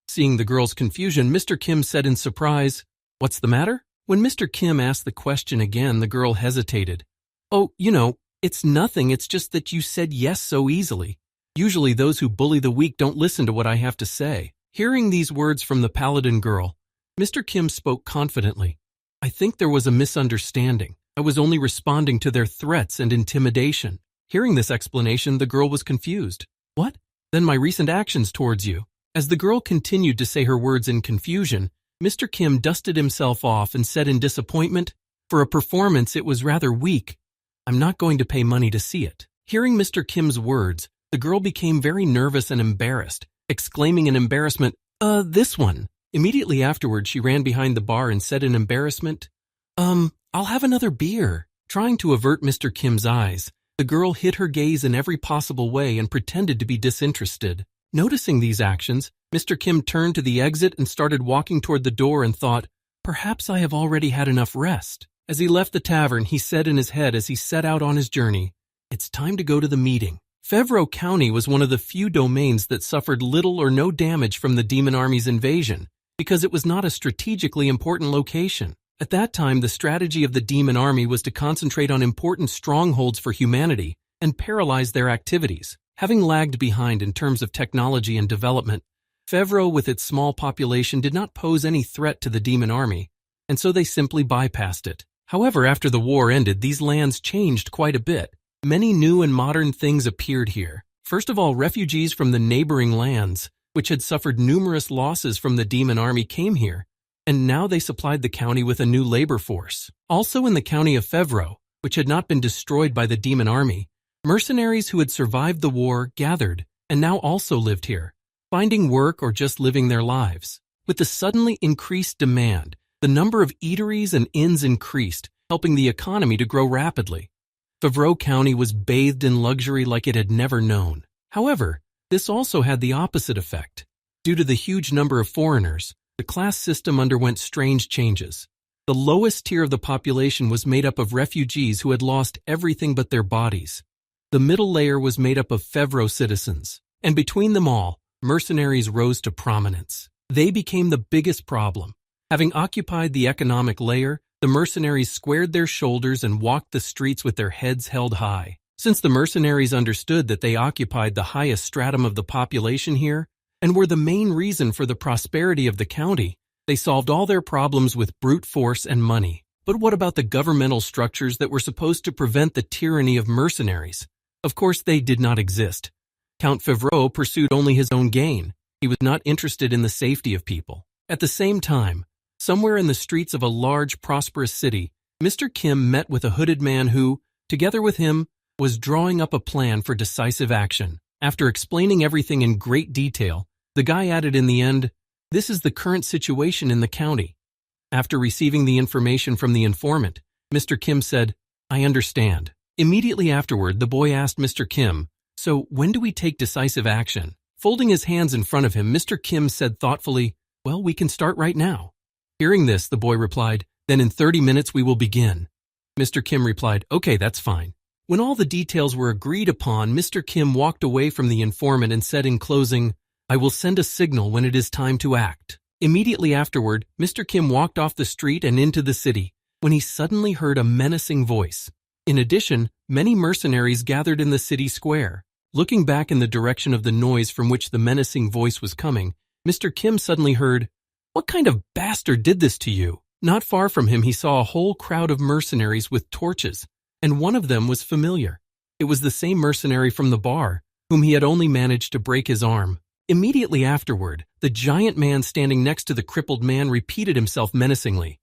Seeing the girl's confusion, Mr. Kim said in surprise, "What's the matter?" When Mr. Kim asked the question again, the girl hesitated. "Oh, it's nothing, it's just that you said yes so easily. Usually those who bully the weak don't listen to what I have to say." Hearing these words from the paladin girl, Mr. Kim spoke confidently. I think there was a misunderstanding. I was only responding to their threats and intimidation. Hearing this explanation, the girl was confused. What? Then my recent actions towards you. As the girl continued to say her words in confusion, Mr. Kim dusted himself off and said in disappointment, for a performance it was rather weak. I'm not going to pay money to see it. Hearing Mr. Kim's words, the girl became very nervous and embarrassed, exclaiming in embarrassment, this one. Immediately afterward, she ran behind the bar and said in embarrassment, I'll have another beer. Trying to avert Mr. Kim's eyes, the girl hid her gaze in every possible way and pretended to be disinterested. Noticing these actions, Mr. Kim turned to the exit and started walking toward the door and thought, perhaps I have already had enough rest. As he left the tavern, he said in his head as he set out on his journey, it's time to go to the meeting. Fevro County was one of the few domains that suffered little or no damage from the demon army's invasion because it was not a strategically important location. At that time, the strategy of the demon army was to concentrate on important strongholds for humanity and paralyze their activities. Having lagged behind in terms of technology and development, Fevro with its small population did not pose any threat to the demon army, and so they simply bypassed it. However, after the war ended, these lands changed quite a bit. Many new and modern things appeared here. First of all, refugees from the neighboring lands, which had suffered numerous losses from the demon army, came here, and now they supplied the county with a new labor force. Also in the county of Fevro, which had not been destroyed by the demon army, mercenaries who had survived the war gathered and now also lived here, finding work or just living their lives. With the suddenly increased demand, the number of eateries and inns increased, helping the economy to grow rapidly. Fevro County was bathed in luxury like it had never known. However, this also had the opposite effect. Due to the huge number of foreigners, the class system underwent strange changes. The lowest tier of the population was made up of refugees who had lost everything but their bodies. The middle layer was made up of Fevro citizens, and between them all, mercenaries rose to prominence. They became the biggest problem. Having occupied the economic layer, the mercenaries squared their shoulders and walked the streets with their heads held high. Since the mercenaries understood that they occupied the highest stratum of the population here and were the main reason for the prosperity of the county, they solved all their problems with brute force and money. But what about the governmental structures that were supposed to prevent the tyranny of mercenaries? Of course, they did not exist. Count Fevro pursued only his own gain. He was not interested in the safety of people. At the same time, somewhere in the streets of a large, prosperous city, Mr. Kim met with a hooded man who, together with him, was drawing up a plan for decisive action. After explaining everything in great detail, the guy added in the end, "This is the current situation in the county." After receiving the information from the informant, Mr. Kim said, "I understand." Immediately afterward, the boy asked Mr. Kim, "So when do we take decisive action?" Folding his hands in front of him, Mr. Kim said thoughtfully, "Well, we can start right now." Hearing this, the boy replied, "Then in 30 minutes we will begin." Mr. Kim replied, "Okay, that's fine." When all the details were agreed upon, Mr. Kim walked away from the informant and said in closing, "I will send a signal when it is time to act." Immediately afterward, Mr. Kim walked off the street and into the city, when he suddenly heard a menacing voice. In addition, many mercenaries gathered in the city square. Looking back in the direction of the noise from which the menacing voice was coming, Mr. Kim suddenly heard, "What kind of bastard did this to you?" Not far from him, he saw a whole crowd of mercenaries with torches, and one of them was familiar. It was the same mercenary from the bar, whom he had only managed to break his arm. Immediately afterward, the giant man standing next to the crippled man repeated himself menacingly.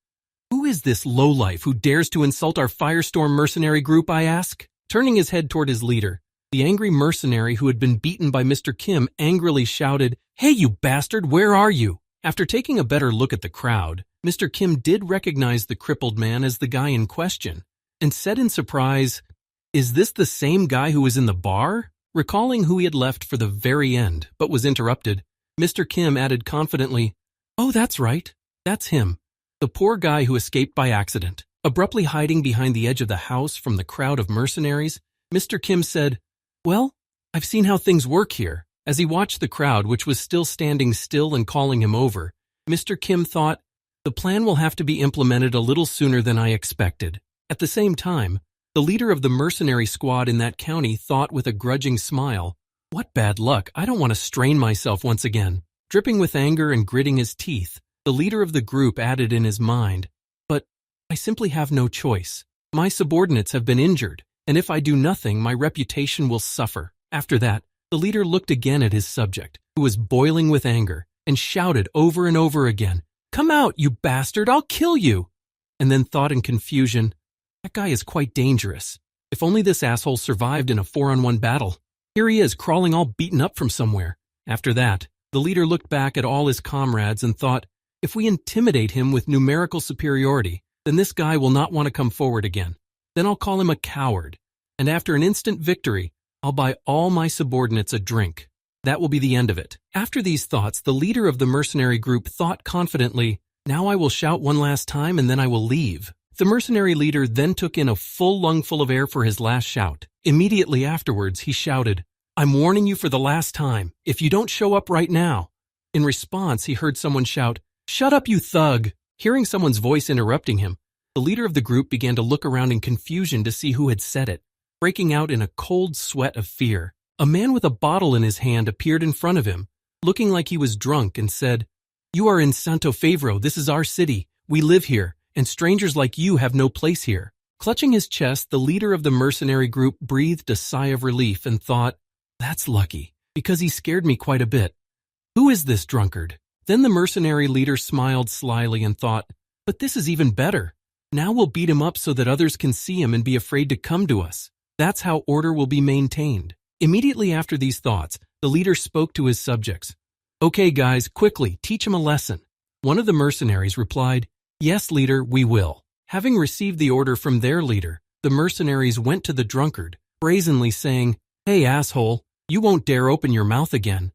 "Who is this lowlife who dares to insult our Firestorm mercenary group, I ask?" Turning his head toward his leader, the angry mercenary who had been beaten by Mr. Kim angrily shouted, "Hey, you bastard, where are you?" After taking a better look at the crowd, Mr. Kim did recognize the crippled man as the guy in question, and said in surprise, "Is this the same guy who was in the bar?" Recalling who he had left for the very end, but was interrupted, Mr. Kim added confidently, "Oh, that's right. That's him. The poor guy who escaped by accident." Abruptly hiding behind the edge of the house from the crowd of mercenaries, Mr. Kim said, "Well, I've seen how things work here." As he watched the crowd, which was still standing still and calling him over, Mr. Kim thought, "The plan will have to be implemented a little sooner than I expected." At the same time, the leader of the mercenary squad in that county thought with a grudging smile, "What bad luck, I don't want to strain myself once again." Dripping with anger and gritting his teeth, the leader of the group added in his mind, "But I simply have no choice. My subordinates have been injured, and if I do nothing, my reputation will suffer." After that, the leader looked again at his subject, who was boiling with anger, and shouted over and over again, "Come out, you bastard, I'll kill you!" And then thought in confusion, "That guy is quite dangerous. If only this asshole survived in a 4-on-1 battle. Here he is, crawling all beaten up from somewhere." After that, the leader looked back at all his comrades and thought, "If we intimidate him with numerical superiority, then this guy will not want to come forward again. Then I'll call him a coward, and after an instant victory, I'll buy all my subordinates a drink. That will be the end of it." After these thoughts, the leader of the mercenary group thought confidently, "Now I will shout one last time and then I will leave." The mercenary leader then took in a full lungful of air for his last shout. Immediately afterwards, he shouted, "I'm warning you for the last time, if you don't show up right now." In response, he heard someone shout, "Shut up, you thug!" Hearing someone's voice interrupting him, the leader of the group began to look around in confusion to see who had said it. Breaking out in a cold sweat of fear, a man with a bottle in his hand appeared in front of him, looking like he was drunk, and said, "You are in Santo Favro. This is our city. We live here, and strangers like you have no place here." Clutching his chest, the leader of the mercenary group breathed a sigh of relief and thought, "That's lucky, because he scared me quite a bit. Who is this drunkard?" Then the mercenary leader smiled slyly and thought, "But this is even better. Now we'll beat him up so that others can see him and be afraid to come to us. That's how order will be maintained." Immediately after these thoughts, the leader spoke to his subjects. "Okay, guys, quickly, teach him a lesson." One of the mercenaries replied, "Yes, leader, we will." Having received the order from their leader, the mercenaries went to the drunkard, brazenly saying, "Hey, asshole, you won't dare open your mouth again."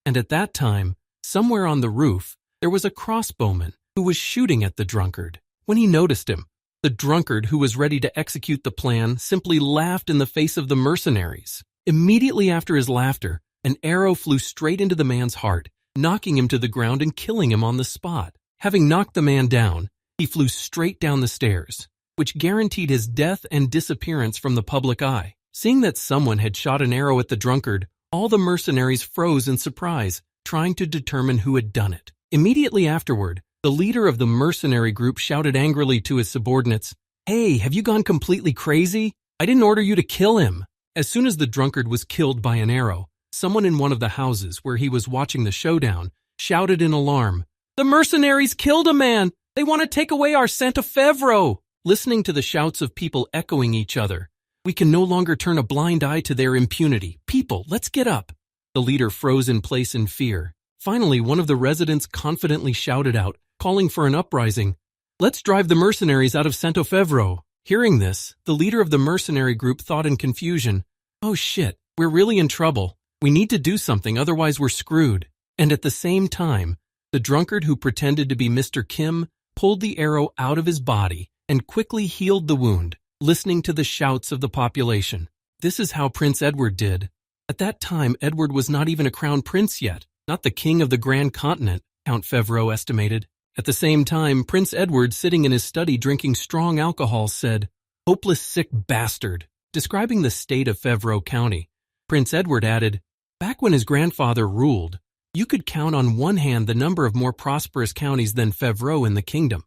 And at that time, somewhere on the roof, there was a crossbowman who was shooting at the drunkard. When he noticed him, the drunkard, who was ready to execute the plan, simply laughed in the face of the mercenaries. Immediately after his laughter, an arrow flew straight into the man's heart, knocking him to the ground and killing him on the spot. Having knocked the man down, he flew straight down the stairs, which guaranteed his death and disappearance from the public eye. Seeing that someone had shot an arrow at the drunkard, all the mercenaries froze in surprise, trying to determine who had done it. Immediately afterward, the leader of the mercenary group shouted angrily to his subordinates, "Hey, have you gone completely crazy? I didn't order you to kill him." As soon as the drunkard was killed by an arrow, someone in one of the houses where he was watching the showdown shouted in alarm, "The mercenaries killed a man! They want to take away our Santa Fevro!" Listening to the shouts of people echoing each other, "We can no longer turn a blind eye to their impunity. People, let's get up." The leader froze in place in fear. Finally, one of the residents confidently shouted out, calling for an uprising, "Let's drive the mercenaries out of Santo Fevro." Hearing this, the leader of the mercenary group thought in confusion, "Oh shit, we're really in trouble. We need to do something, otherwise we're screwed." And at the same time, the drunkard who pretended to be Mr. Kim pulled the arrow out of his body and quickly healed the wound, listening to the shouts of the population. This is how Prince Edward did. At that time, Edward was not even a crown prince yet, not the king of the Grand Continent, Count Fevro estimated. At the same time, Prince Edward, sitting in his study drinking strong alcohol, said, "Hopeless sick bastard." Describing the state of Fevro County, Prince Edward added, "Back when his grandfather ruled, you could count on one hand the number of more prosperous counties than Fevro in the kingdom.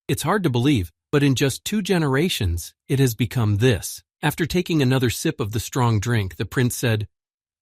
It's hard to believe, but in just 2 generations, it has become this." After taking another sip of the strong drink, the prince said,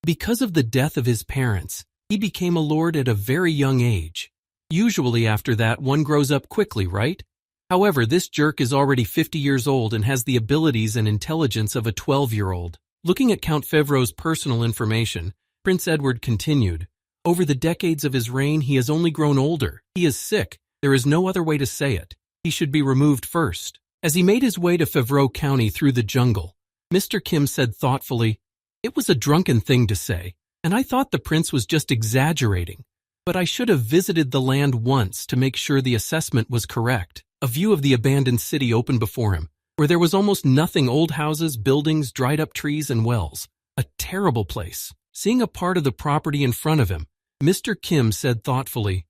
"Because of the death of his parents, he became a lord at a very young age. Usually after that, one grows up quickly, right? However, this jerk is already 50 years old and has the abilities and intelligence of a 12-year-old. Looking at Count Fevro's personal information, Prince Edward continued, "Over the decades of his reign, he has only grown older. He is sick. There is no other way to say it. He should be removed first." As he made his way to Fevro County through the jungle, Mr. Kim said thoughtfully, "It was a drunken thing to say, and I thought the prince was just exaggerating. But I should have visited the land once to make sure the assessment was correct." A view of the abandoned city opened before him, where there was almost nothing: old houses, buildings, dried-up trees, and wells. A terrible place. Seeing a part of the property in front of him, Mr. Kim said thoughtfully,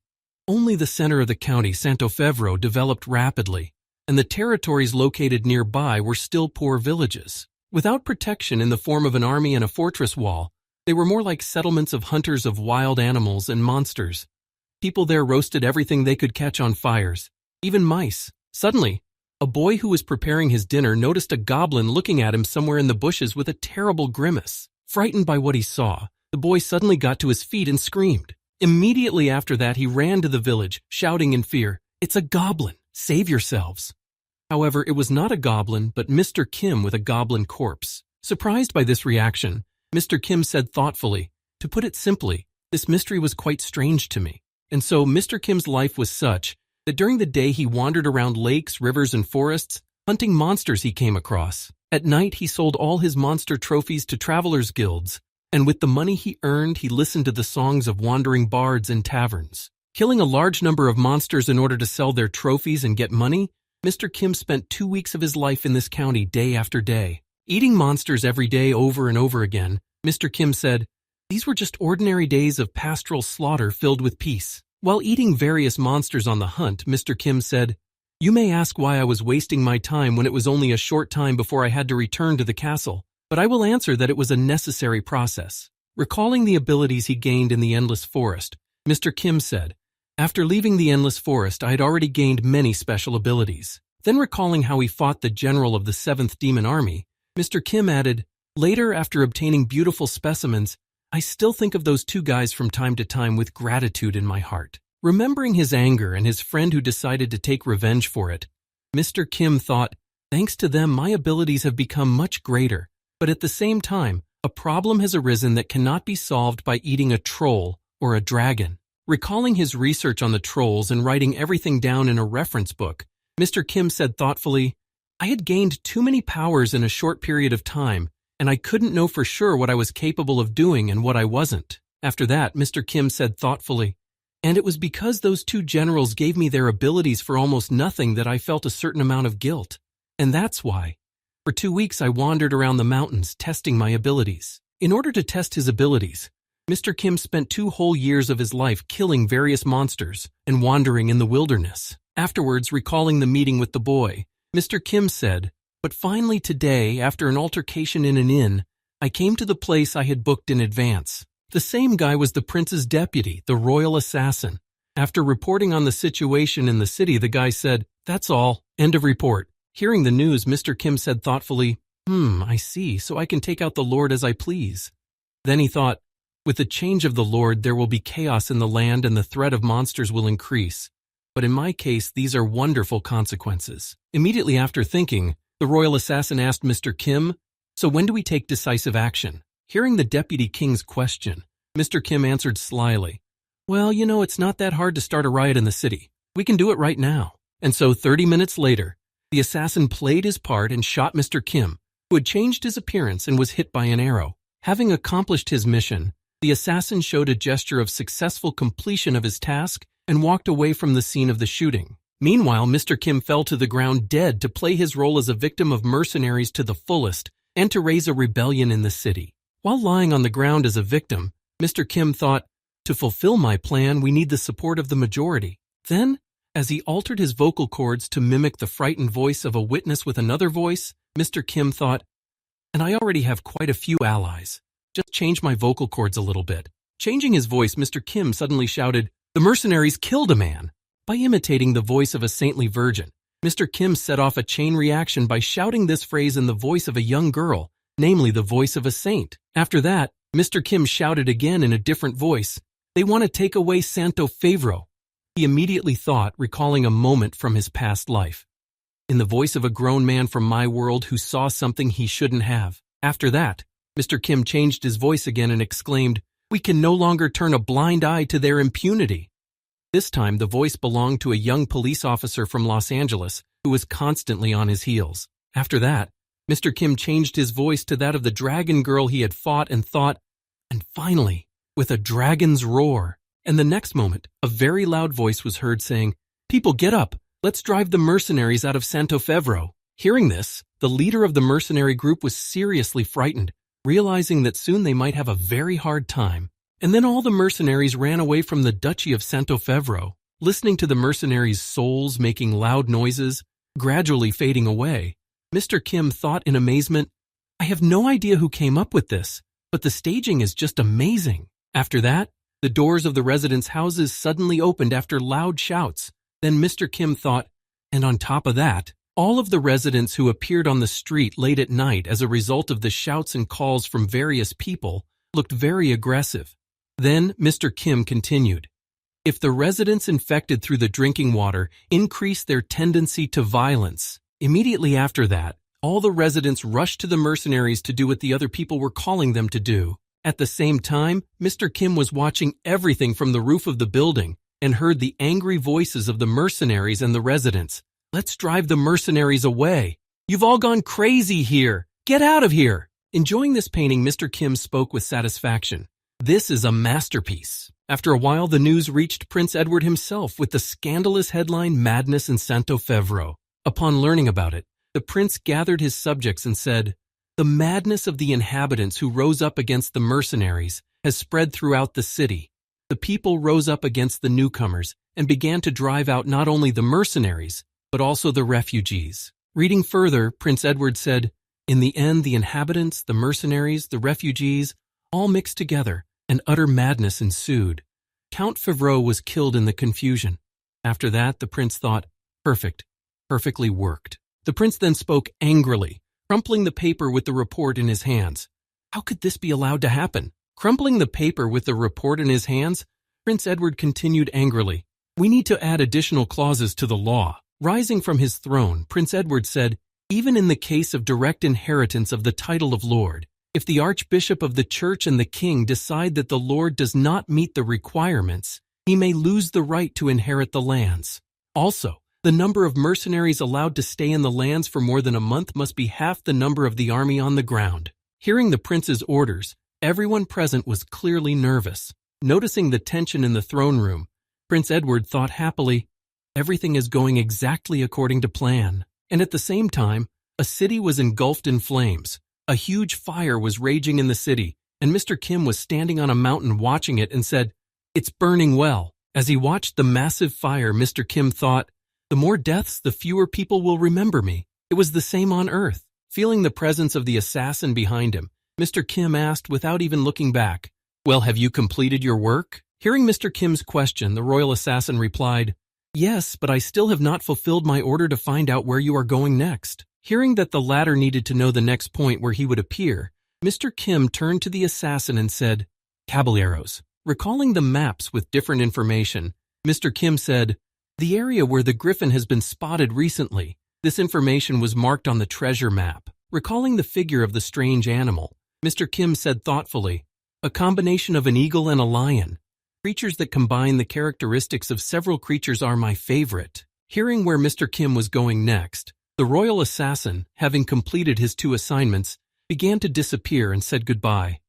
"Only the center of the county, Santo Fevro, developed rapidly, and the territories located nearby were still poor villages. Without protection in the form of an army and a fortress wall, they were more like settlements of hunters of wild animals and monsters. People there roasted everything they could catch on fires, even mice. Suddenly, a boy who was preparing his dinner noticed a goblin looking at him somewhere in the bushes with a terrible grimace. Frightened by what he saw, the boy suddenly got to his feet and screamed. Immediately after that, he ran to the village, shouting in fear, "It's a goblin! Save yourselves!" However, it was not a goblin, but Mr. Kim with a goblin corpse. Surprised by this reaction, Mr. Kim said thoughtfully, "To put it simply, this mystery was quite strange to me." And so Mr. Kim's life was such that during the day he wandered around lakes, rivers, and forests, hunting monsters he came across. At night, he sold all his monster trophies to travelers' guilds, and with the money he earned, he listened to the songs of wandering bards in taverns. Killing a large number of monsters in order to sell their trophies and get money, Mr. Kim spent 2 weeks of his life in this county day after day. Eating monsters every day over and over again, Mr. Kim said, "These were just ordinary days of pastoral slaughter filled with peace." While eating various monsters on the hunt, Mr. Kim said, "You may ask why I was wasting my time when it was only a short time before I had to return to the castle, but I will answer that it was a necessary process." Recalling the abilities he gained in the Endless Forest, Mr. Kim said, "After leaving the Endless Forest, I had already gained many special abilities." Then recalling how he fought the general of the 7th Demon Army, Mr. Kim added, "Later, after obtaining beautiful specimens, I still think of those 2 guys from time to time with gratitude in my heart." Remembering his anger and his friend who decided to take revenge for it, Mr. Kim thought, "Thanks to them, my abilities have become much greater, but at the same time, a problem has arisen that cannot be solved by eating a troll or a dragon." Recalling his research on the trolls and writing everything down in a reference book, Mr. Kim said thoughtfully, "I had gained too many powers in a short period of time, and I couldn't know for sure what I was capable of doing and what I wasn't." After that, Mr. Kim said thoughtfully, "And it was because those 2 generals gave me their abilities for almost nothing that I felt a certain amount of guilt. And that's why. For 2 weeks I wandered around the mountains testing my abilities." In order to test his abilities, Mr. Kim spent 2 whole years of his life killing various monsters and wandering in the wilderness. Afterwards, recalling the meeting with the boy, Mr. Kim said, "But finally today, after an altercation in an inn, I came to the place I had booked in advance. The same guy was the prince's deputy, the royal assassin. After reporting on the situation in the city, the guy said, 'That's all. End of report.'" Hearing the news, Mr. Kim said thoughtfully, I see, so I can take out the Lord as I please." Then he thought, "With the change of the Lord, there will be chaos in the land and the threat of monsters will increase. But in my case, these are wonderful consequences." Immediately after thinking, the royal assassin asked Mr. Kim, "So when do we take decisive action?" Hearing the deputy king's question, Mr. Kim answered slyly, "Well, it's not that hard to start a riot in the city. We can do it right now." And so 30 minutes later, the assassin played his part and shot Mr. Kim, who had changed his appearance and was hit by an arrow. Having accomplished his mission, the assassin showed a gesture of successful completion of his task and walked away from the scene of the shooting. Meanwhile, Mr. Kim fell to the ground dead to play his role as a victim of mercenaries to the fullest and to raise a rebellion in the city. While lying on the ground as a victim, Mr. Kim thought, "To fulfill my plan, we need the support of the majority." Then, as he altered his vocal cords to mimic the frightened voice of a witness with another voice, Mr. Kim thought, "And I already have quite a few allies. Just change my vocal cords a little bit." Changing his voice, Mr. Kim suddenly shouted, "The mercenaries killed a man." By imitating the voice of a saintly virgin, Mr. Kim set off a chain reaction by shouting this phrase in the voice of a young girl, namely the voice of a saint. After that, Mr. Kim shouted again in a different voice, "They want to take away Santo Favro." He immediately thought, recalling a moment from his past life, in the voice of a grown man from my world who saw something he shouldn't have. After that, Mr. Kim changed his voice again and exclaimed, "We can no longer turn a blind eye to their impunity." This time, the voice belonged to a young police officer from Los Angeles who was constantly on his heels. After that, Mr. Kim changed his voice to that of the dragon girl he had fought and thought, and finally, with a dragon's roar. And the next moment, a very loud voice was heard saying, "People, get up! Let's drive the mercenaries out of Santo Favro." Hearing this, the leader of the mercenary group was seriously frightened, realizing that soon they might have a very hard time. And then all the mercenaries ran away from the Duchy of Santo Favro, listening to the mercenaries' souls making loud noises, gradually fading away. Mr. Kim thought in amazement, "I have no idea who came up with this, but the staging is just amazing." After that, The doors of the residents' houses suddenly opened after loud shouts. Then Mr. Kim thought, and on top of that, all of the residents who appeared on the street late at night as a result of the shouts and calls from various people looked very aggressive. Then Mr. Kim continued, if the residents infected through the drinking water increased their tendency to violence, immediately after that, all the residents rushed to the mercenaries to do what the other people were calling them to do. At the same time, Mr. Kim was watching everything from the roof of the building and heard the angry voices of the mercenaries and the residents. Let's drive the mercenaries away. You've all gone crazy here. Get out of here. Enjoying this painting, Mr. Kim spoke with satisfaction. This is a masterpiece. After a while, the news reached Prince Edward himself with the scandalous headline Madness in Santo Fevro. Upon learning about it, the prince gathered his subjects and said, the madness of the inhabitants who rose up against the mercenaries has spread throughout the city. The people rose up against the newcomers and began to drive out not only the mercenaries, but also the refugees. Reading further, Prince Edward said, in the end, the inhabitants, the mercenaries, the refugees, all mixed together, and utter madness ensued. Count Fevreau was killed in the confusion. After that, the prince thought, perfectly worked. The prince then spoke angrily, crumpling the paper with the report in his hands. How could this be allowed to happen? Crumpling the paper with the report in his hands, Prince Edward continued angrily, we need to add additional clauses to the law. Rising from his throne, Prince Edward said, even in the case of direct inheritance of the title of Lord, if the Archbishop of the Church and the King decide that the Lord does not meet the requirements, he may lose the right to inherit the lands. Also, the number of mercenaries allowed to stay in the lands for more than a month must be half the number of the army on the ground. Hearing the prince's orders, everyone present was clearly nervous. Noticing the tension in the throne room, Prince Edward thought happily, everything is going exactly according to plan. And at the same time, a city was engulfed in flames. A huge fire was raging in the city, and Mr. Kim was standing on a mountain watching it and said, it's burning well. As he watched the massive fire, Mr. Kim thought, the more deaths, the fewer people will remember me. It was the same on Earth. Feeling the presence of the assassin behind him, Mr. Kim asked without even looking back, well, have you completed your work? Hearing Mr. Kim's question, the royal assassin replied, yes, but I still have not fulfilled my order to find out where you are going next. Hearing that the latter needed to know the next point where he would appear, Mr. Kim turned to the assassin and said, Caballeros. Recalling the maps with different information, Mr. Kim said, the area where the griffin has been spotted recently. This information was marked on the treasure map. Recalling the figure of the strange animal, Mr. Kim said thoughtfully, a combination of an eagle and a lion. Creatures that combine the characteristics of several creatures are my favorite. Hearing where Mr. Kim was going next, the royal assassin, having completed his 2 assignments, began to disappear and said goodbye.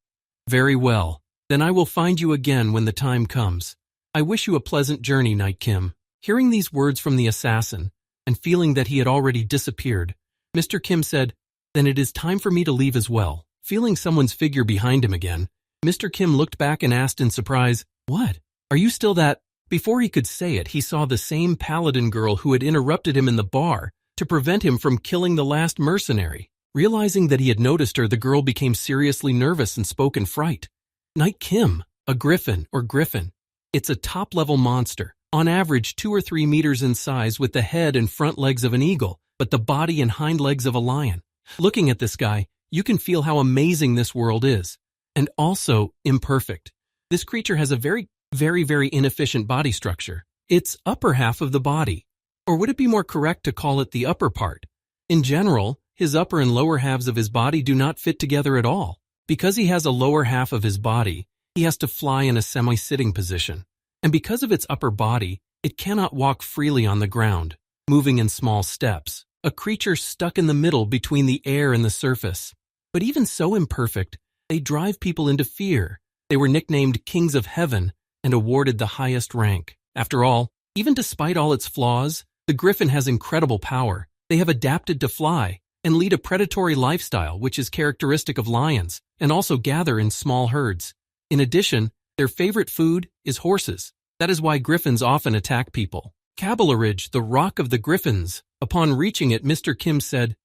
Very well, then I will find you again when the time comes. I wish you a pleasant journey, Knight Kim. Hearing these words from the assassin, and feeling that he had already disappeared, Mr. Kim said, then it is time for me to leave as well. Feeling someone's figure behind him again, Mr. Kim looked back and asked in surprise, what? Are you still that? Before he could say it, he saw the same paladin girl who had interrupted him in the bar to prevent him from killing the last mercenary. Realizing that he had noticed her, the girl became seriously nervous and spoke in fright. Knight Kim, a griffin or griffin. It's a top-level monster, on average 2 or 3 meters in size with the head and front legs of an eagle, but the body and hind legs of a lion. Looking at this guy, you can feel how amazing this world is. And also imperfect. This creature has a very inefficient body structure. Its upper half of the body. Or would it be more correct to call it the upper part? In general, his upper and lower halves of his body do not fit together at all. Because he has a lower half of his body, he has to fly in a semi-sitting position. And because of its upper body, it cannot walk freely on the ground, moving in small steps. A creature stuck in the middle between the air and the surface. But even so imperfect, they drive people into fear. They were nicknamed Kings of Heaven and awarded the highest rank. After all, even despite all its flaws, the griffin has incredible power. They have adapted to fly and lead a predatory lifestyle, which is characteristic of lions, and also gather in small herds. In addition, their favorite food is horses. That is why griffins often attack people. Caballeridge, the Rock of the Griffins. Upon reaching it, Mr. Kim said,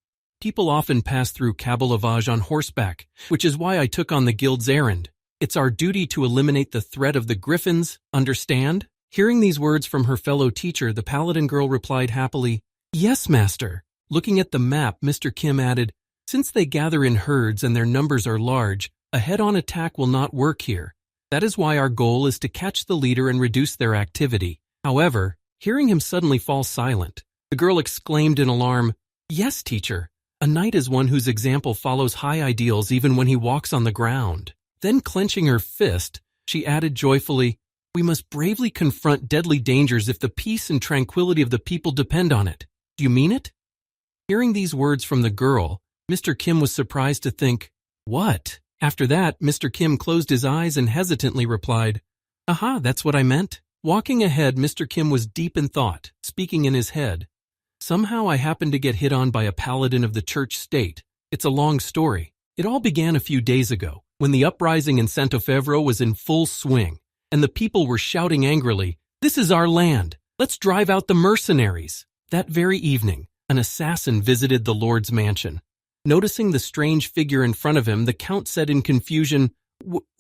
people often pass through Caballavage on horseback, which is why I took on the guild's errand. It's our duty to eliminate the threat of the griffins, understand? Hearing these words from her fellow teacher, the paladin girl replied happily, "Yes, master." Looking at the map, Mr. Kim added, "Since they gather in herds and their numbers are large, a head-on attack will not work here. That is why our goal is to catch the leader and reduce their activity." However, hearing him suddenly fall silent, the girl exclaimed in alarm, "Yes, teacher. A knight is one whose example follows high ideals even when he walks on the ground." Then clenching her fist, she added joyfully, "We must bravely confront deadly dangers if the peace and tranquility of the people depend on it. Do you mean it?" Hearing these words from the girl, Mr. Kim was surprised to think, "What?" After that, Mr. Kim closed his eyes and hesitantly replied, "Aha, that's what I meant." Walking ahead, Mr. Kim was deep in thought, speaking in his head. "Somehow I happened to get hit on by a paladin of the church state. It's a long story. It all began a few days ago, when the uprising in Saint-Ofevro was in full swing, and the people were shouting angrily, 'This is our land! Let's drive out the mercenaries!' That very evening, an assassin visited the Lord's mansion. Noticing the strange figure in front of him, the Count said in confusion,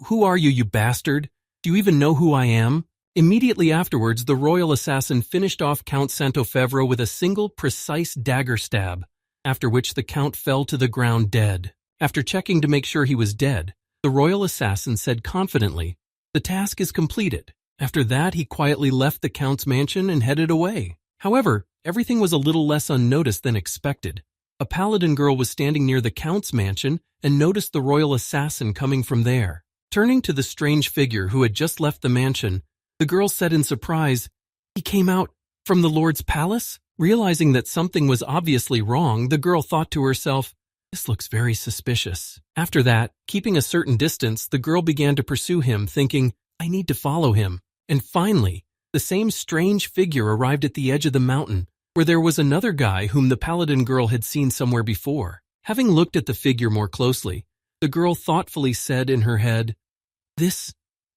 "Who are you, you bastard? Do you even know who I am?" Immediately afterwards, the royal assassin finished off Count Saint-Ofevro with a single, precise dagger stab, after which the Count fell to the ground dead. After checking to make sure he was dead, the royal assassin said confidently, "The task is completed." After that, he quietly left the Count's mansion and headed away. However, everything was a little less unnoticed than expected. A paladin girl was standing near the Count's mansion and noticed the royal assassin coming from there. Turning to the strange figure who had just left the mansion, the girl said in surprise, "He came out from the Lord's palace?" Realizing that something was obviously wrong, the girl thought to herself, "This looks very suspicious." After that, keeping a certain distance, the girl began to pursue him, thinking, "I need to follow him." And finally, the same strange figure arrived at the edge of the mountain, where there was another guy whom the paladin girl had seen somewhere before. Having looked at the figure more closely, the girl thoughtfully said in her head,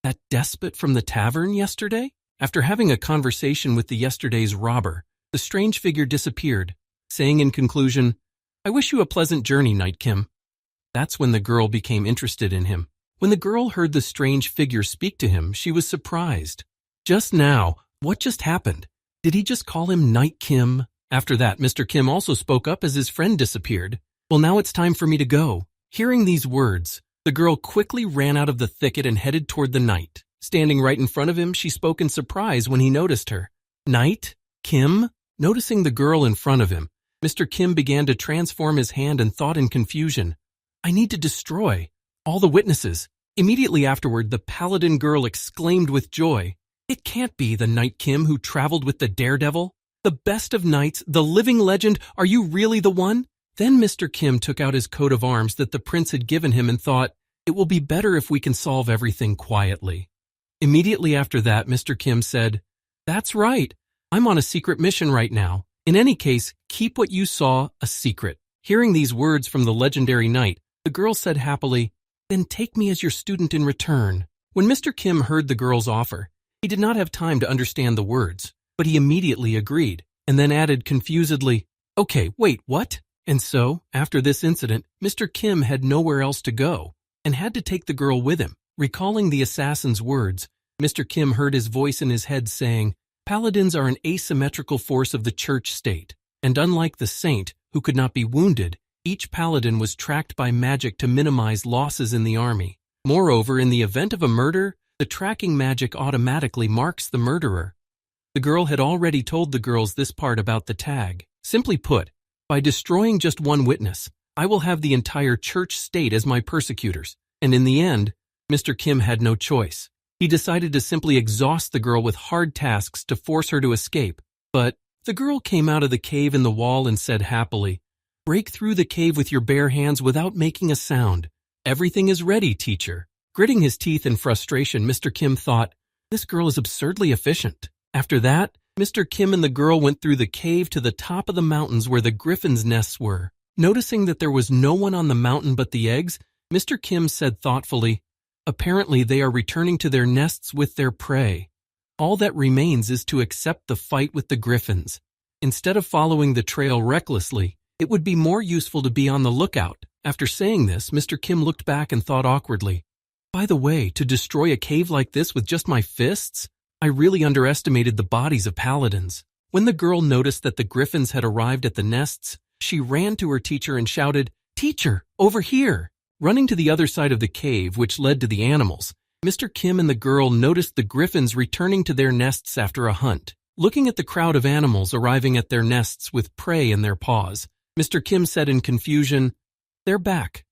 That despot from the tavern yesterday?" After having a conversation with the yesterday's robber, the strange figure disappeared, saying in conclusion, "I wish you a pleasant journey, Knight Kim." That's when the girl became interested in him. When the girl heard the strange figure speak to him, she was surprised. Just now, what just happened? Did he just call him Knight Kim? After that, Mr. Kim also spoke up as his friend disappeared. "Well, now it's time for me to go." Hearing these words, the girl quickly ran out of the thicket and headed toward the knight. Standing right in front of him, she spoke in surprise when he noticed her. "Knight? Kim?" Noticing the girl in front of him, Mr. Kim began to transform his hand and thought in confusion, "I need to destroy all the witnesses." Immediately afterward, the paladin girl exclaimed with joy, "It can't be the Knight Kim who traveled with the daredevil? The best of knights, the living legend, are you really the one?" Then Mr. Kim took out his coat of arms that the prince had given him and thought, "It will be better if we can solve everything quietly." Immediately after that, Mr. Kim said, "That's right. I'm on a secret mission right now. In any case, keep what you saw a secret." Hearing these words from the legendary knight, the girl said happily, "Then take me as your student in return." When Mr. Kim heard the girl's offer, he did not have time to understand the words, but he immediately agreed, and then added confusedly, "Okay, wait, what?" And so, after this incident, Mr. Kim had nowhere else to go, and had to take the girl with him. Recalling the assassin's words, Mr. Kim heard his voice in his head saying, "Paladins are an asymmetrical force of the church state, and unlike the saint, who could not be wounded, each paladin was tracked by magic to minimize losses in the army. Moreover, in the event of a murder, the tracking magic automatically marks the murderer." The girl had already told the girls this part about the tag. Simply put, by destroying just one witness, I will have the entire church state as my persecutors. And in the end, Mr. Kim had no choice. He decided to simply exhaust the girl with hard tasks to force her to escape. But the girl came out of the cave in the wall and said happily, "Break through the cave with your bare hands without making a sound. Everything is ready, teacher." Gritting his teeth in frustration, Mr. Kim thought, "This girl is absurdly efficient." After that, Mr. Kim and the girl went through the cave to the top of the mountains where the griffins' nests were. Noticing that there was no one on the mountain but the eggs, Mr. Kim said thoughtfully, "Apparently they are returning to their nests with their prey. All that remains is to accept the fight with the griffins. Instead of following the trail recklessly, it would be more useful to be on the lookout." After saying this, Mr. Kim looked back and thought awkwardly, By the way, to destroy a cave like this with just my fists? I really underestimated the bodies of paladins. When the girl noticed that the griffins had arrived at the nests, she ran to her teacher and shouted, "Teacher, over here!" Running to the other side of the cave, which led to the animals, Mr. Kim and the girl noticed the griffins returning to their nests after a hunt. Looking at the crowd of animals arriving at their nests with prey in their paws, Mr. Kim said in confusion, "They're back."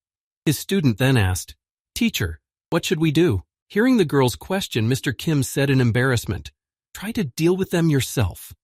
His student then asked, "Teacher, what should we do?" Hearing the girl's question, Mr. Kim said in embarrassment, "Try to deal with them yourself."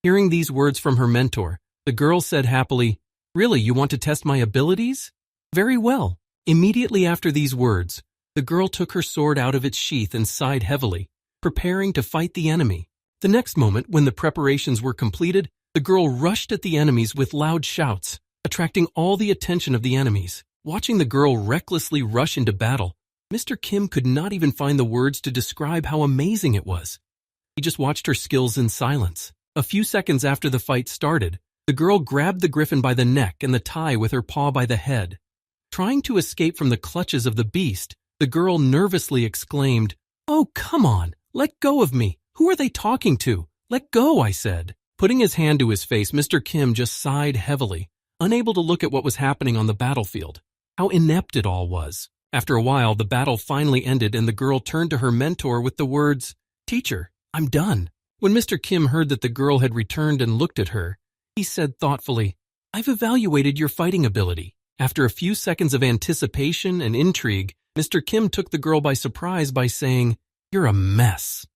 Hearing these words from her mentor, the girl said happily, "Really, you want to test my abilities? Very well." Immediately after these words, the girl took her sword out of its sheath and sighed heavily, preparing to fight the enemy. The next moment, when the preparations were completed, the girl rushed at the enemies with loud shouts, attracting all the attention of the enemies. Watching the girl recklessly rush into battle, Mr. Kim could not even find the words to describe how amazing it was. He just watched her skills in silence. A few seconds after the fight started, the girl grabbed the griffin by the neck and the tie with her paw by the head. Trying to escape from the clutches of the beast, the girl nervously exclaimed, "Oh, come on, let go of me. Who are they talking to? Let go," I said. Putting his hand to his face, Mr. Kim just sighed heavily, unable to look at what was happening on the battlefield. How inept it all was. After a while, the battle finally ended and the girl turned to her mentor with the words, "Teacher, I'm done." When Mr. Kim heard that the girl had returned and looked at her, he said thoughtfully, "I've evaluated your fighting ability." After a few seconds of anticipation and intrigue, Mr. Kim took the girl by surprise by saying, "You're a mess."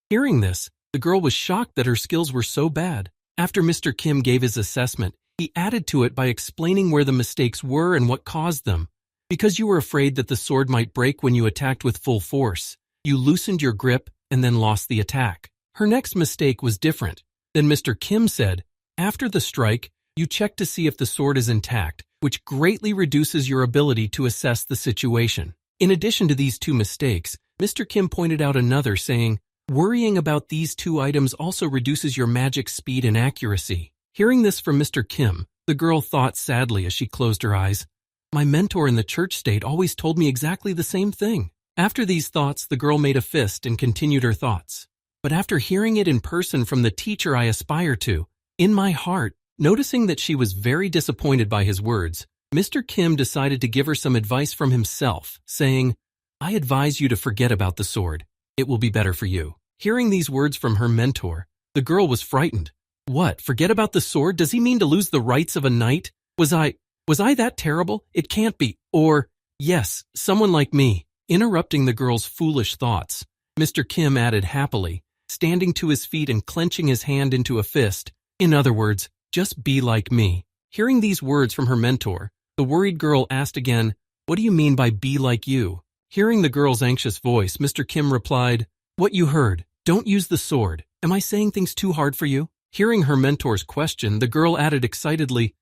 Hearing this, the girl was shocked that her skills were so bad. After Mr. Kim gave his assessment, he added to it by explaining where the mistakes were and what caused them. Because you were afraid that the sword might break when you attacked with full force, you loosened your grip and then lost the attack. Her next mistake was different. Then Mr. Kim said, "After the strike, you check to see if the sword is intact, which greatly reduces your ability to assess the situation." In addition to these two mistakes, Mr. Kim pointed out another, saying, "Worrying about these two items also reduces your magic speed and accuracy." Hearing this from Mr. Kim, the girl thought sadly as she closed her eyes, "My mentor in the church state always told me exactly the same thing." After these thoughts, the girl made a fist and continued her thoughts. But after hearing it in person from the teacher I aspire to, in my heart, noticing that she was very disappointed by his words, Mr. Kim decided to give her some advice from himself, saying, "I advise you to forget about the sword. It will be better for you." Hearing these words from her mentor, the girl was frightened. "What, forget about the sword? Does he mean to lose the rights of a knight? Was I that terrible? It can't be. Or, yes, someone like me." Interrupting the girl's foolish thoughts, Mr. Kim added happily, standing to his feet and clenching his hand into a fist, "In other words, just be like me." Hearing these words from her mentor, the worried girl asked again, "What do you mean by be like you?" Hearing the girl's anxious voice, Mr. Kim replied, "What you heard. Don't use the sword. Am I saying things too hard for you?" Hearing her mentor's question, the girl added excitedly,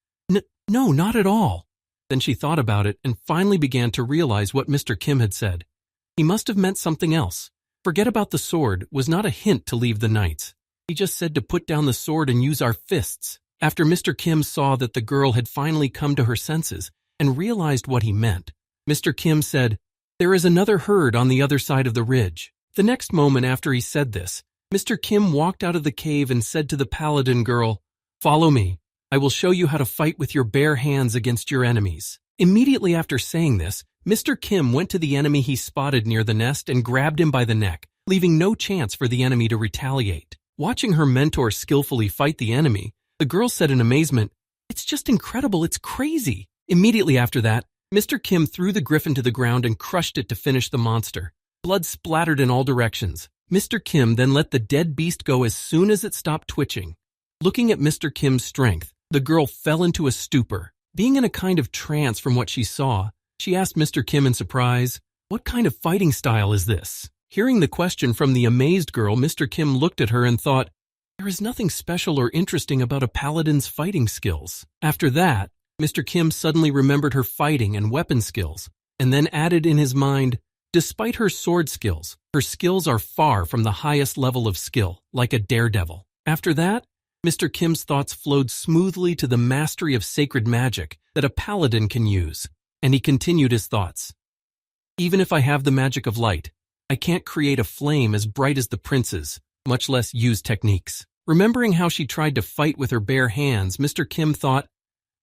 No, not at all." Then she thought about it and finally began to realize what Mr. Kim had said. He must have meant something else. Forget about the sword was not a hint to leave the knights. He just said to put down the sword and use our fists. After Mr. Kim saw that the girl had finally come to her senses and realized what he meant, Mr. Kim said, "There is another herd on the other side of the ridge." The next moment after he said this, Mr. Kim walked out of the cave and said to the paladin girl, "Follow me. I will show you how to fight with your bare hands against your enemies." Immediately after saying this, Mr. Kim went to the enemy he spotted near the nest and grabbed him by the neck, leaving no chance for the enemy to retaliate. Watching her mentor skillfully fight the enemy, the girl said in amazement, "It's just incredible, it's crazy." Immediately after that, Mr. Kim threw the griffin to the ground and crushed it to finish the monster. Blood splattered in all directions. Mr. Kim then let the dead beast go as soon as it stopped twitching. Looking at Mr. Kim's strength, the girl fell into a stupor. Being in a kind of trance from what she saw, she asked Mr. Kim in surprise, "What kind of fighting style is this?" Hearing the question from the amazed girl, Mr. Kim looked at her and thought, "There is nothing special or interesting about a paladin's fighting skills." After that, Mr. Kim suddenly remembered her fighting and weapon skills, and then added in his mind, "Despite her sword skills, her skills are far from the highest level of skill, like a daredevil." After that, Mr. Kim's thoughts flowed smoothly to the mastery of sacred magic that a paladin can use, and he continued his thoughts. Even if I have the magic of light, I can't create a flame as bright as the prince's, much less use techniques. Remembering how she tried to fight with her bare hands, Mr. Kim thought,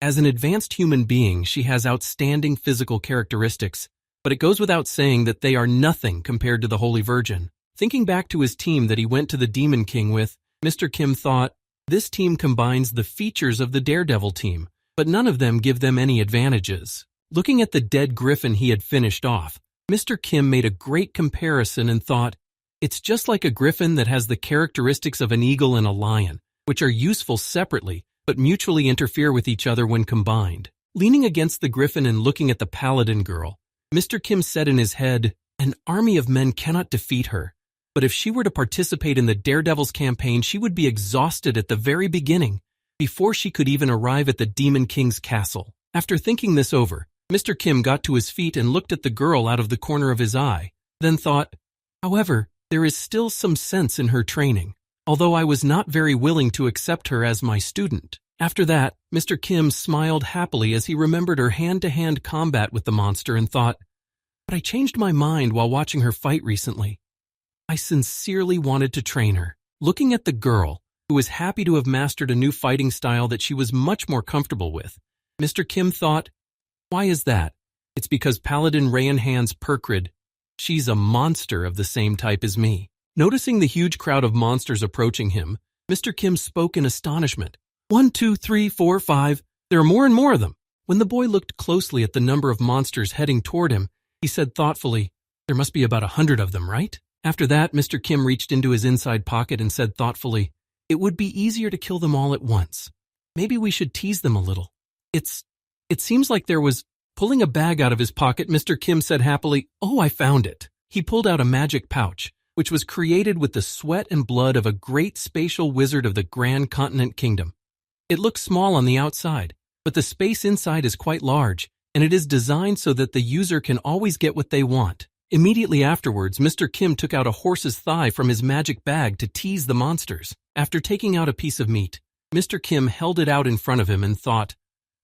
as an advanced human being, she has outstanding physical characteristics, but it goes without saying that they are nothing compared to the Holy Virgin. Thinking back to his team that he went to the Demon King with, Mr. Kim thought, this team combines the features of the Daredevil team, but none of them give them any advantages. Looking at the dead griffin he had finished off, Mr. Kim made a great comparison and thought, it's just like a griffin that has the characteristics of an eagle and a lion, which are useful separately, but mutually interfere with each other when combined. Leaning against the griffin and looking at the paladin girl, Mr. Kim said in his head, an army of men cannot defeat her, but if she were to participate in the Daredevil's campaign, she would be exhausted at the very beginning, before she could even arrive at the Demon King's castle. After thinking this over, Mr. Kim got to his feet and looked at the girl out of the corner of his eye, then thought, however, there is still some sense in her training, although I was not very willing to accept her as my student. After that, Mr. Kim smiled happily as he remembered her hand-to-hand combat with the monster and thought, but I changed my mind while watching her fight recently. I sincerely wanted to train her. Looking at the girl, who was happy to have mastered a new fighting style that she was much more comfortable with, Mr. Kim thought, why is that? It's because Paladin Rayanhan's Perkrid. She's a monster of the same type as me. Noticing the huge crowd of monsters approaching him, Mr. Kim spoke in astonishment. 1, 2, 3, 4, 5. There are more and more of them. When the boy looked closely at the number of monsters heading toward him, he said thoughtfully, there must be about 100 of them, right? After that, Mr. Kim reached into his inside pocket and said thoughtfully, it would be easier to kill them all at once. Maybe we should tease them a little. It seems like there was... Pulling a bag out of his pocket, Mr. Kim said happily, oh, I found it. He pulled out a magic pouch, which was created with the sweat and blood of a great spatial wizard of the Grand Continent Kingdom. It looks small on the outside, but the space inside is quite large, and it is designed so that the user can always get what they want. Immediately afterwards, Mr. Kim took out a horse's thigh from his magic bag to tease the monsters. After taking out a piece of meat, Mr. Kim held it out in front of him and thought,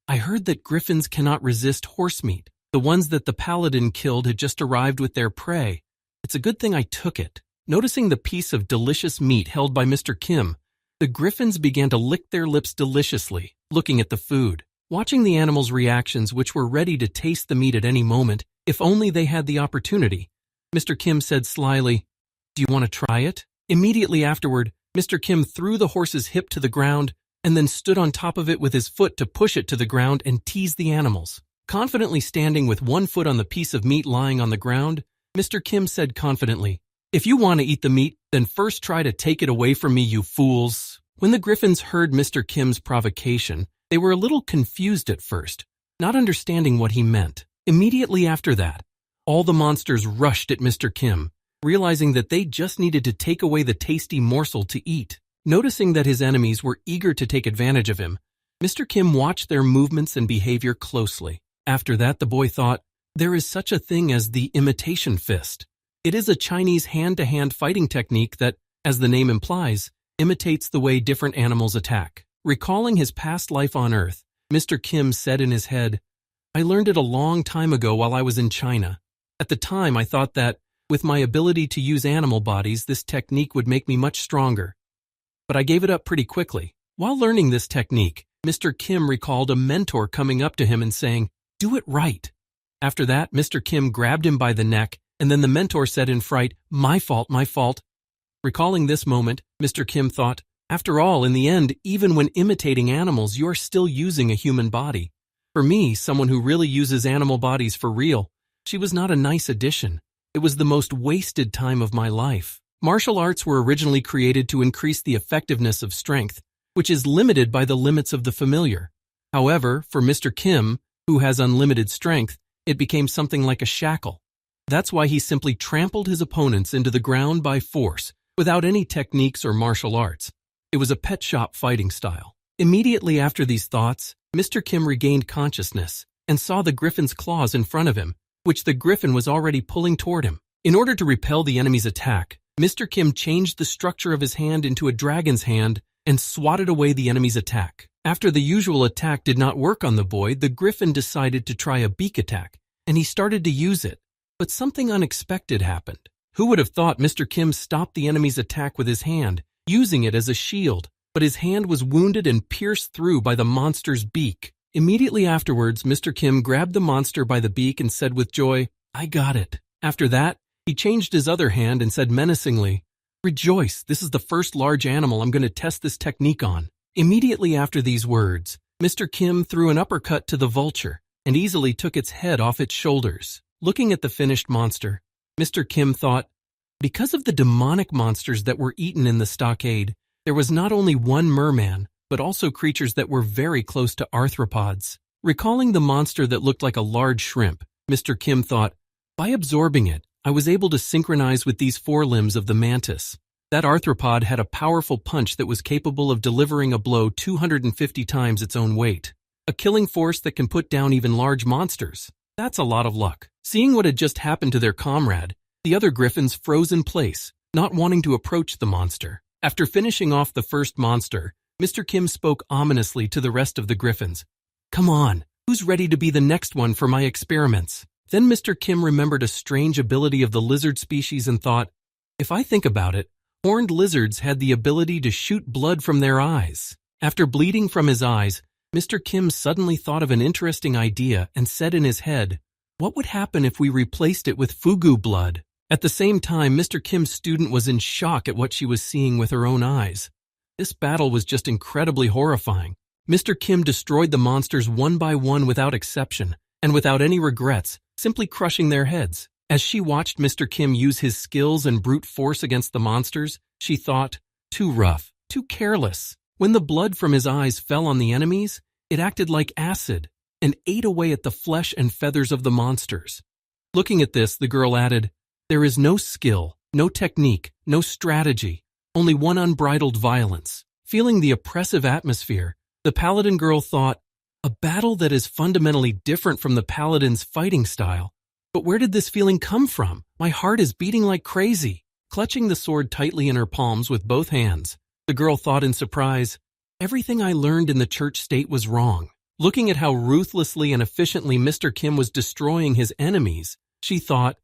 I heard that griffins cannot resist horse meat. The ones that the paladin killed had just arrived with their prey. It's a good thing I took it. Noticing the piece of delicious meat held by Mr. Kim, the griffins began to lick their lips deliciously, looking at the food. Watching the animals' reactions, which were ready to taste the meat at any moment, if only they had the opportunity, Mr. Kim said slyly, do you want to try it? Immediately afterward, Mr. Kim threw the horse's hip to the ground, and then stood on top of it with his foot to push it to the ground and tease the animals. Confidently standing with one foot on the piece of meat lying on the ground, Mr. Kim said confidently, if you want to eat the meat, then first try to take it away from me, you fools. When the griffins heard Mr. Kim's provocation, they were a little confused at first, not understanding what he meant. Immediately after that, all the monsters rushed at Mr. Kim, realizing that they just needed to take away the tasty morsel to eat. Noticing that his enemies were eager to take advantage of him, Mr. Kim watched their movements and behavior closely. After that, the boy thought, there is such a thing as the imitation fist. It is a Chinese hand-to-hand fighting technique that, as the name implies, imitates the way different animals attack. Recalling his past life on Earth, Mr. Kim said in his head, I learned it a long time ago while I was in China. At the time, I thought that, with my ability to use animal bodies, this technique would make me much stronger. But I gave it up pretty quickly. While learning this technique, Mr. Kim recalled a mentor coming up to him and saying, do it right. After that, Mr. Kim grabbed him by the neck, and then the mentor said in fright, my fault, my fault. Recalling this moment, Mr. Kim thought, after all, in the end, even when imitating animals, you are still using a human body. For me, someone who really uses animal bodies for real, she was not a nice addition. It was the most wasted time of my life. Martial arts were originally created to increase the effectiveness of strength, which is limited by the limits of the familiar. However, for Mr. Kim, who has unlimited strength, it became something like a shackle. That's why he simply trampled his opponents into the ground by force, without any techniques or martial arts. It was a pet shop fighting style. Immediately after these thoughts, Mr. Kim regained consciousness and saw the griffin's claws in front of him, which the griffin was already pulling toward him. In order to repel the enemy's attack, Mr. Kim changed the structure of his hand into a dragon's hand and swatted away the enemy's attack. After the usual attack did not work on the boy, the griffin decided to try a beak attack, and he started to use it. But something unexpected happened. Who would have thought Mr. Kim stopped the enemy's attack with his hand, using it as a shield, but his hand was wounded and pierced through by the monster's beak. Immediately afterwards, Mr. Kim grabbed the monster by the beak and said with joy, "I got it." After that, he changed his other hand and said menacingly, "Rejoice, this is the first large animal I'm going to test this technique on." Immediately after these words, Mr. Kim threw an uppercut to the vulture and easily took its head off its shoulders. Looking at the finished monster, Mr. Kim thought, because of the demonic monsters that were eaten in the stockade, there was not only one merman, but also creatures that were very close to arthropods. Recalling the monster that looked like a large shrimp, Mr. Kim thought, by absorbing it, I was able to synchronize with these forelimbs of the mantis. That arthropod had a powerful punch that was capable of delivering a blow 250 times its own weight. A killing force that can put down even large monsters. That's a lot of luck. Seeing what had just happened to their comrade, the other griffins froze in place, not wanting to approach the monster. After finishing off the first monster, Mr. Kim spoke ominously to the rest of the griffins. "Come on, who's ready to be the next one for my experiments?" Then Mr. Kim remembered a strange ability of the lizard species and thought, if I think about it, horned lizards had the ability to shoot blood from their eyes. After bleeding from his eyes, Mr. Kim suddenly thought of an interesting idea and said in his head, what would happen if we replaced it with fugu blood? At the same time, Mr. Kim's student was in shock at what she was seeing with her own eyes. This battle was just incredibly horrifying. Mr. Kim destroyed the monsters one by one without exception, and without any regrets, simply crushing their heads. As she watched Mr. Kim use his skills and brute force against the monsters, she thought, too rough, too careless. When the blood from his eyes fell on the enemies, it acted like acid and ate away at the flesh and feathers of the monsters. Looking at this, the girl added, there is no skill, no technique, no strategy, only one unbridled violence. Feeling the oppressive atmosphere, the paladin girl thought, a battle that is fundamentally different from the paladin's fighting style. But where did this feeling come from? My heart is beating like crazy. Clutching the sword tightly in her palms with both hands, the girl thought in surprise, everything I learned in the church state was wrong. Looking at how ruthlessly and efficiently Mr. Kim was destroying his enemies, she thought,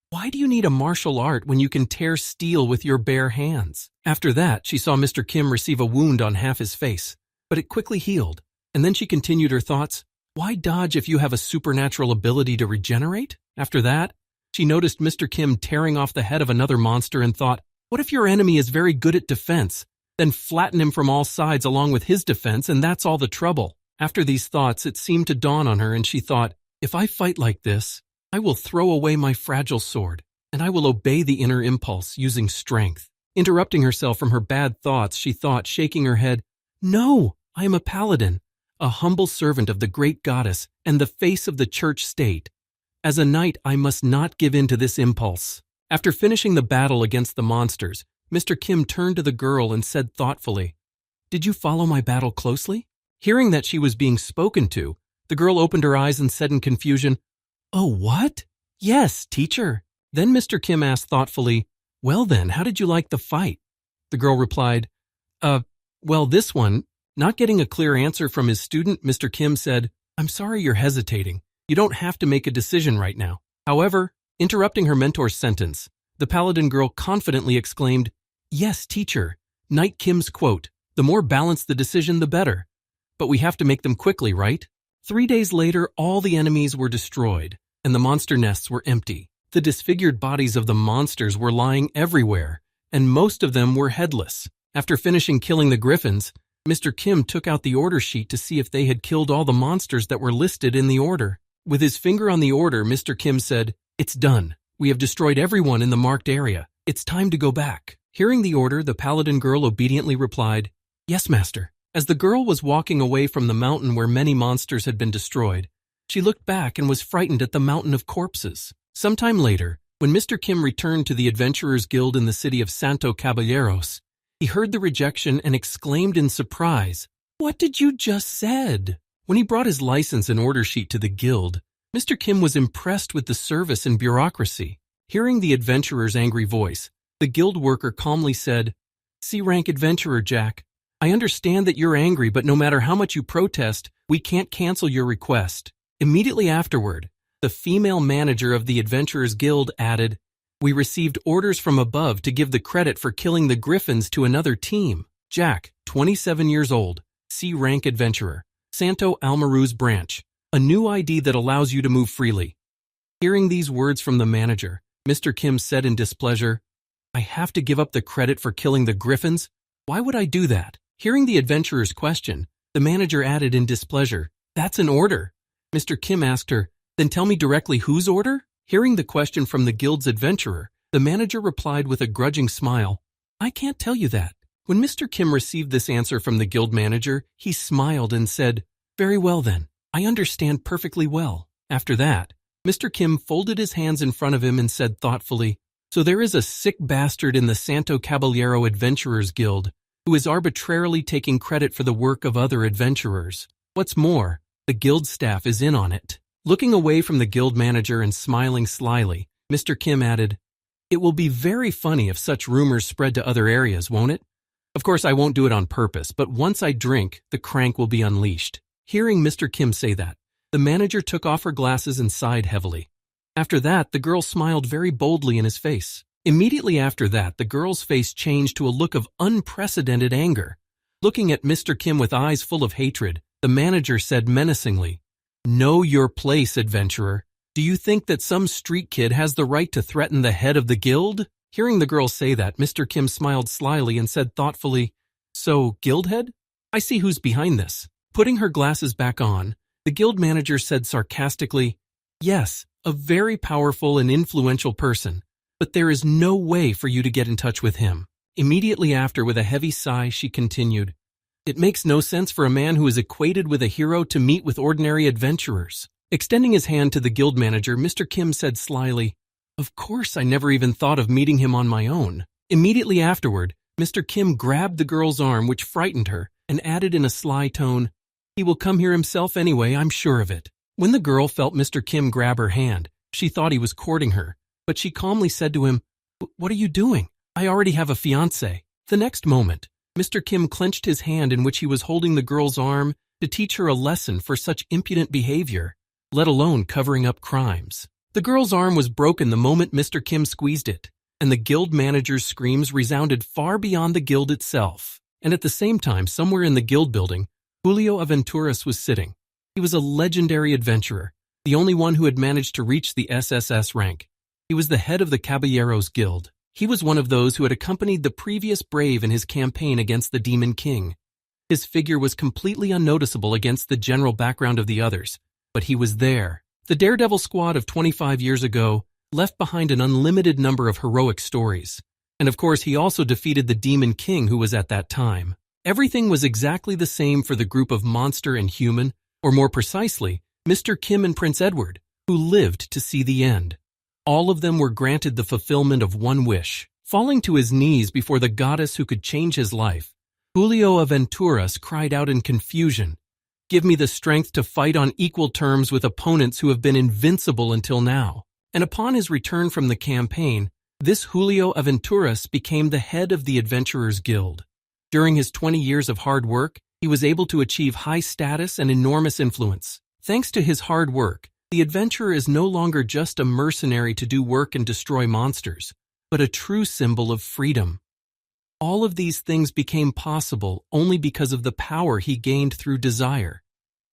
why do you need a martial art when you can tear steel with your bare hands? After that, she saw Mr. Kim receive a wound on half his face, but it quickly healed. And then she continued her thoughts, why dodge if you have a supernatural ability to regenerate? After that, she noticed Mr. Kim tearing off the head of another monster and thought, what if your enemy is very good at defense? Then flatten him from all sides along with his defense, and that's all the trouble. After these thoughts, it seemed to dawn on her, and she thought, if I fight like this, I will throw away my fragile sword, and I will obey the inner impulse using strength. Interrupting herself from her bad thoughts, she thought, shaking her head, no, I am a paladin, a humble servant of the great goddess and the face of the church state. As a knight, I must not give in to this impulse. After finishing the battle against the monsters, Mr. Kim turned to the girl and said thoughtfully, did you follow my battle closely? Hearing that she was being spoken to, the girl opened her eyes and said in confusion, oh, what? Yes, teacher. Then Mr. Kim asked thoughtfully, well then, how did you like the fight? The girl replied, well, this one. Not getting a clear answer from his student, Mr. Kim said, I'm sorry you're hesitating. You don't have to make a decision right now. However, interrupting her mentor's sentence, the paladin girl confidently exclaimed, yes, teacher. Knight Kim's quote, the more balanced the decision, the better. But we have to make them quickly, right? 3 days later, all the enemies were destroyed, and the monster nests were empty. The disfigured bodies of the monsters were lying everywhere, and most of them were headless. After finishing killing the griffins, Mr. Kim took out the order sheet to see if they had killed all the monsters that were listed in the order. With his finger on the order, Mr. Kim said, it's done. We have destroyed everyone in the marked area. It's time to go back. Hearing the order, the paladin girl obediently replied, yes, master. As the girl was walking away from the mountain where many monsters had been destroyed, she looked back and was frightened at the mountain of corpses. Sometime later, when Mr. Kim returned to the Adventurers Guild in the city of Santo Caballeros, he heard the rejection and exclaimed in surprise, what did you just said? When he brought his license and order sheet to the guild, Mr. Kim was impressed with the service and bureaucracy. Hearing the adventurer's angry voice, the guild worker calmly said, C-rank adventurer Jack, I understand that you're angry, but no matter how much you protest, we can't cancel your request. Immediately afterward, the female manager of the Adventurers Guild, added, "We received orders from above to give the credit for killing the Griffins to another team. Jack, 27 years old, C-rank adventurer, Santo Almaru's branch, a new ID that allows you to move freely." Hearing these words from the manager, Mr. Kim said in displeasure, "I have to give up the credit for killing the Griffins? Why would I do that?" Hearing the adventurer's question, the manager added in displeasure, "That's an order." Mr. Kim asked her, "Then tell me directly whose order?" Hearing the question from the guild's adventurer, the manager replied with a grudging smile, "I can't tell you that." When Mr. Kim received this answer from the guild manager, he smiled and said, "Very well then, I understand perfectly well." After that, Mr. Kim folded his hands in front of him and said thoughtfully, "So there is a sick bastard in the Santo Caballero Adventurers Guild who is arbitrarily taking credit for the work of other adventurers. What's more, the guild staff is in on it." Looking away from the guild manager and smiling slyly, Mr. Kim added, "It will be very funny if such rumors spread to other areas, won't it? Of course, I won't do it on purpose, but once I drink, the crank will be unleashed." Hearing Mr. Kim say that, the manager took off her glasses and sighed heavily. After that, the girl smiled very boldly in his face. Immediately after that, the girl's face changed to a look of unprecedented anger. Looking at Mr. Kim with eyes full of hatred, the manager said menacingly, "Know your place, adventurer. Do you think that some street kid has the right to threaten the head of the guild?" Hearing the girl say that, Mr. Kim smiled slyly and said thoughtfully, "So, guild head? I see who's behind this." Putting her glasses back on, the guild manager said sarcastically, "Yes, a very powerful and influential person, but there is no way for you to get in touch with him." Immediately after, with a heavy sigh, she continued, "It makes no sense for a man who is equated with a hero to meet with ordinary adventurers." Extending his hand to the guild manager, Mr. Kim said slyly, "Of course, I never even thought of meeting him on my own." Immediately afterward, Mr. Kim grabbed the girl's arm, which frightened her, and added in a sly tone, "He will come here himself anyway, I'm sure of it." When the girl felt Mr. Kim grab her hand, she thought he was courting her, but she calmly said to him, "What are you doing? I already have a fiancé." The next moment, Mr. Kim clenched his hand in which he was holding the girl's arm to teach her a lesson for such impudent behavior, let alone covering up crimes. The girl's arm was broken the moment Mr. Kim squeezed it, and the guild manager's screams resounded far beyond the guild itself. And at the same time, somewhere in the guild building, Julio Aventuras was sitting. He was a legendary adventurer, the only one who had managed to reach the SSS rank. He was the head of the Caballeros Guild. He was one of those who had accompanied the previous brave in his campaign against the Demon King. His figure was completely unnoticeable against the general background of the others, but he was there. The Daredevil squad of 25 years ago left behind an unlimited number of heroic stories. And of course, he also defeated the Demon King who was at that time. Everything was exactly the same for the group of monster and human, or more precisely, Mr. Kim and Prince Edward, who lived to see the end. All of them were granted the fulfillment of one wish. Falling to his knees before the goddess who could change his life, Julio Aventuras cried out in confusion, "Give me the strength to fight on equal terms with opponents who have been invincible until now." And upon his return from the campaign, this Julio Aventuras became the head of the Adventurers Guild. During his 20 years of hard work, he was able to achieve high status and enormous influence. Thanks to his hard work, the adventurer is no longer just a mercenary to do work and destroy monsters, but a true symbol of freedom. All of these things became possible only because of the power he gained through desire.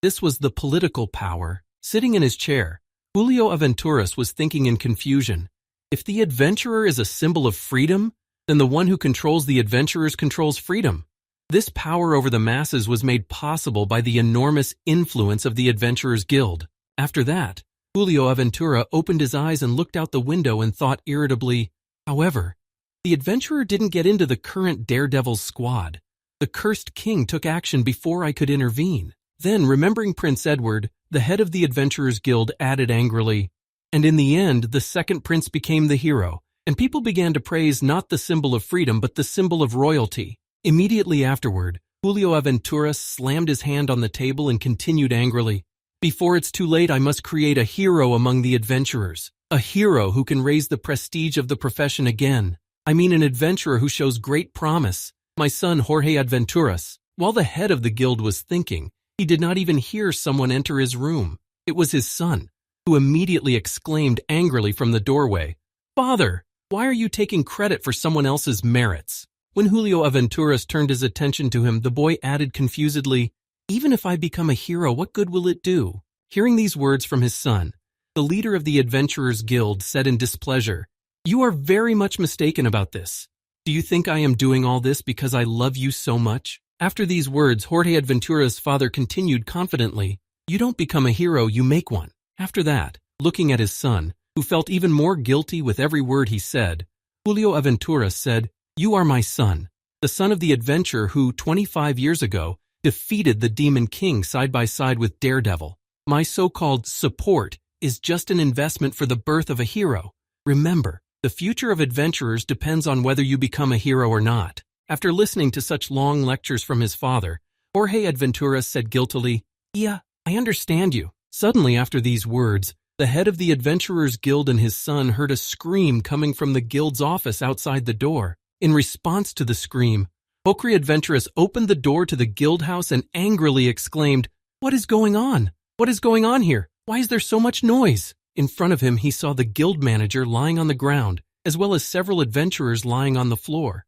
This was the political power. Sitting in his chair, Julio Aventuras was thinking in confusion. If the adventurer is a symbol of freedom, then the one who controls the adventurers controls freedom. This power over the masses was made possible by the enormous influence of the Adventurers Guild. After that, Julio Aventura opened his eyes and looked out the window and thought irritably, "However, the adventurer didn't get into the current Daredevil's squad. The cursed king took action before I could intervene." Then, remembering Prince Edward, the head of the Adventurers Guild added angrily, "And in the end, the second prince became the hero, and people began to praise not the symbol of freedom but the symbol of royalty." Immediately afterward, Julio Aventuras slammed his hand on the table and continued angrily, "Before it's too late, I must create a hero among the adventurers. A hero who can raise the prestige of the profession again. I mean an adventurer who shows great promise. My son Jorge Aventuras." While the head of the guild was thinking, he did not even hear someone enter his room. It was his son. who immediately exclaimed angrily from the doorway, "Father, why are you taking credit for someone else's merits?" When Julio Aventuras turned his attention to him, the boy added confusedly, "Even if I become a hero, what good will it do?" Hearing these words from his son, the leader of the Adventurers Guild said in displeasure, "You are very much mistaken about this. Do you think I am doing all this because I love you so much?" After these words, Jorge Adventura's father continued confidently, "You don't become a hero, you make one." After that, looking at his son, who felt even more guilty with every word he said, Julio Aventuras said, "You are my son, the son of the adventurer who, 25 years ago, defeated the Demon King side by side with Daredevil. My so-called support is just an investment for the birth of a hero. Remember, the future of adventurers depends on whether you become a hero or not." After listening to such long lectures from his father, Jorge Adventuras said guiltily, "Yeah, I understand you." Suddenly, after these words, the head of the Adventurers Guild and his son heard a scream coming from the guild's office outside the door. In response to the scream, Jorge Adventuras opened the door to the guild house and angrily exclaimed, "What is going on? What is going on here? Why is there so much noise?" In front of him, he saw the guild manager lying on the ground, as well as several adventurers lying on the floor.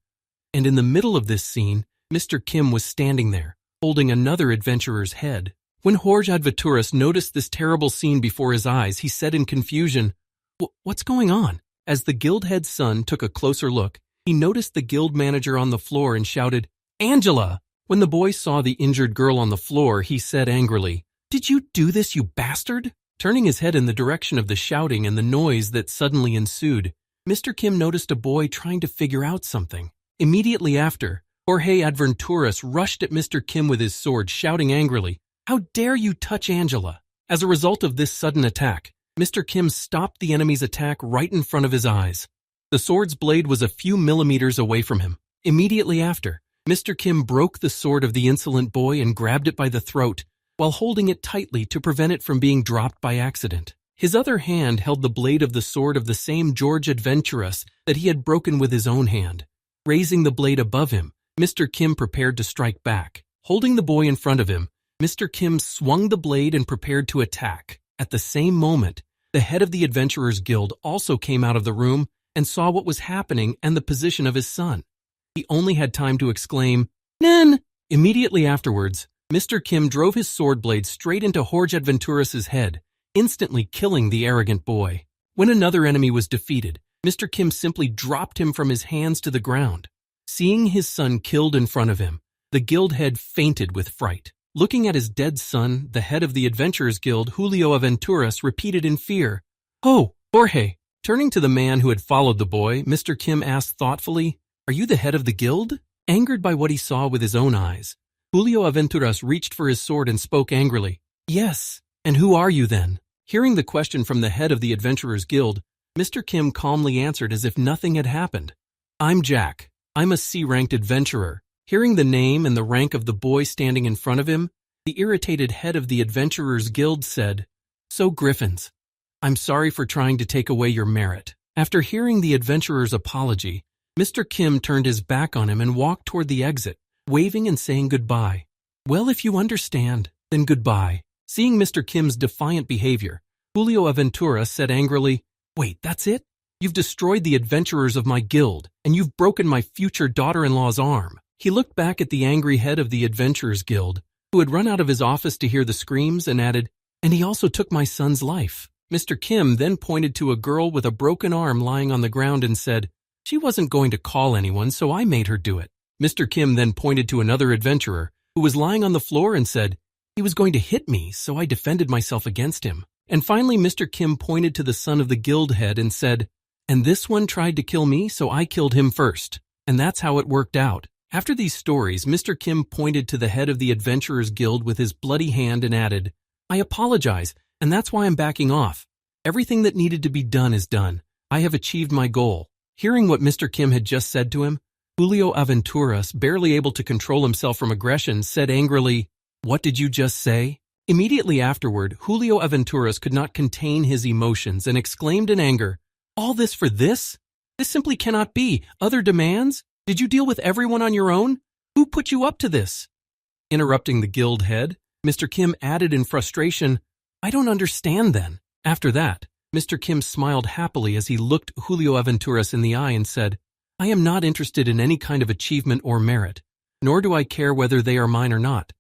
And in the middle of this scene, Mr. Kim was standing there, holding another adventurer's head. When Jorge Adventuras noticed this terrible scene before his eyes, he said in confusion, "What's going on?" As the guild head's son took a closer look, he noticed the guild manager on the floor and shouted, "Angela!" When the boy saw the injured girl on the floor, he said angrily, "Did you do this, you bastard?" Turning his head in the direction of the shouting and the noise that suddenly ensued, Mr. Kim noticed a boy trying to figure out something. Immediately after, Jorge Adventuras rushed at Mr. Kim with his sword, shouting angrily, "How dare you touch Angela?" As a result of this sudden attack, Mr. Kim stopped the enemy's attack right in front of his eyes. The sword's blade was a few millimeters away from him. Immediately after, Mr. Kim broke the sword of the insolent boy and grabbed it by the throat, while holding it tightly to prevent it from being dropped by accident. His other hand held the blade of the sword of the same Jorge Adventuras that he had broken with his own hand. Raising the blade above him, Mr. Kim prepared to strike back. Holding the boy in front of him, Mr. Kim swung the blade and prepared to attack. At the same moment, the head of the Adventurers Guild also came out of the room and saw what was happening and the position of his son. He only had time to exclaim, "Nen!" Immediately afterwards, Mr. Kim drove his sword blade straight into Jorge Adventuras's head, instantly killing the arrogant boy. When another enemy was defeated, Mr. Kim simply dropped him from his hands to the ground. Seeing his son killed in front of him, the guild head fainted with fright. Looking at his dead son, the head of the Adventurers Guild, Julio Aventuras, repeated in fear, "Oh, Jorge." Turning to the man who had followed the boy, Mr. Kim asked thoughtfully, "Are you the head of the guild?" Angered by what he saw with his own eyes, Julio Aventuras reached for his sword and spoke angrily, "Yes, and who are you then?" Hearing the question from the head of the Adventurers Guild, Mr. Kim calmly answered as if nothing had happened. "I'm Jack. I'm a C-ranked adventurer." Hearing the name and the rank of the boy standing in front of him, the irritated head of the Adventurers Guild said, "So Griffins, I'm sorry for trying to take away your merit." After hearing the adventurer's apology, Mr. Kim turned his back on him and walked toward the exit, waving and saying goodbye. "Well, if you understand, then goodbye." Seeing Mr. Kim's defiant behavior, Julio Aventuras said angrily, "Wait, that's it? You've destroyed the adventurers of my guild, and you've broken my future daughter-in-law's arm." He looked back at the angry head of the Adventurers Guild, who had run out of his office to hear the screams, and added, "And he also took my son's life." Mr. Kim then pointed to a girl with a broken arm lying on the ground and said, "She wasn't going to call anyone, so I made her do it." Mr. Kim then pointed to another adventurer, who was lying on the floor and said, "He was going to hit me, so I defended myself against him." And finally, Mr. Kim pointed to the son of the guild head and said, "And this one tried to kill me, so I killed him first. And that's how it worked out." After these stories, Mr. Kim pointed to the head of the Adventurers Guild with his bloody hand and added, "I apologize, and that's why I'm backing off. Everything that needed to be done is done. I have achieved my goal." Hearing what Mr. Kim had just said to him, Julio Aventuras, barely able to control himself from aggression, said angrily, "What did you just say?" Immediately afterward, Julio Aventuras could not contain his emotions and exclaimed in anger, "All this for this? This simply cannot be. Other demands? Did you deal with everyone on your own? Who put you up to this?" Interrupting the guild head, Mr. Kim added in frustration, "I don't understand then. After that, Mr. Kim smiled happily as he looked Julio Aventuras in the eye and said, I am not interested in any kind of achievement or merit, nor do I care whether they are mine or not.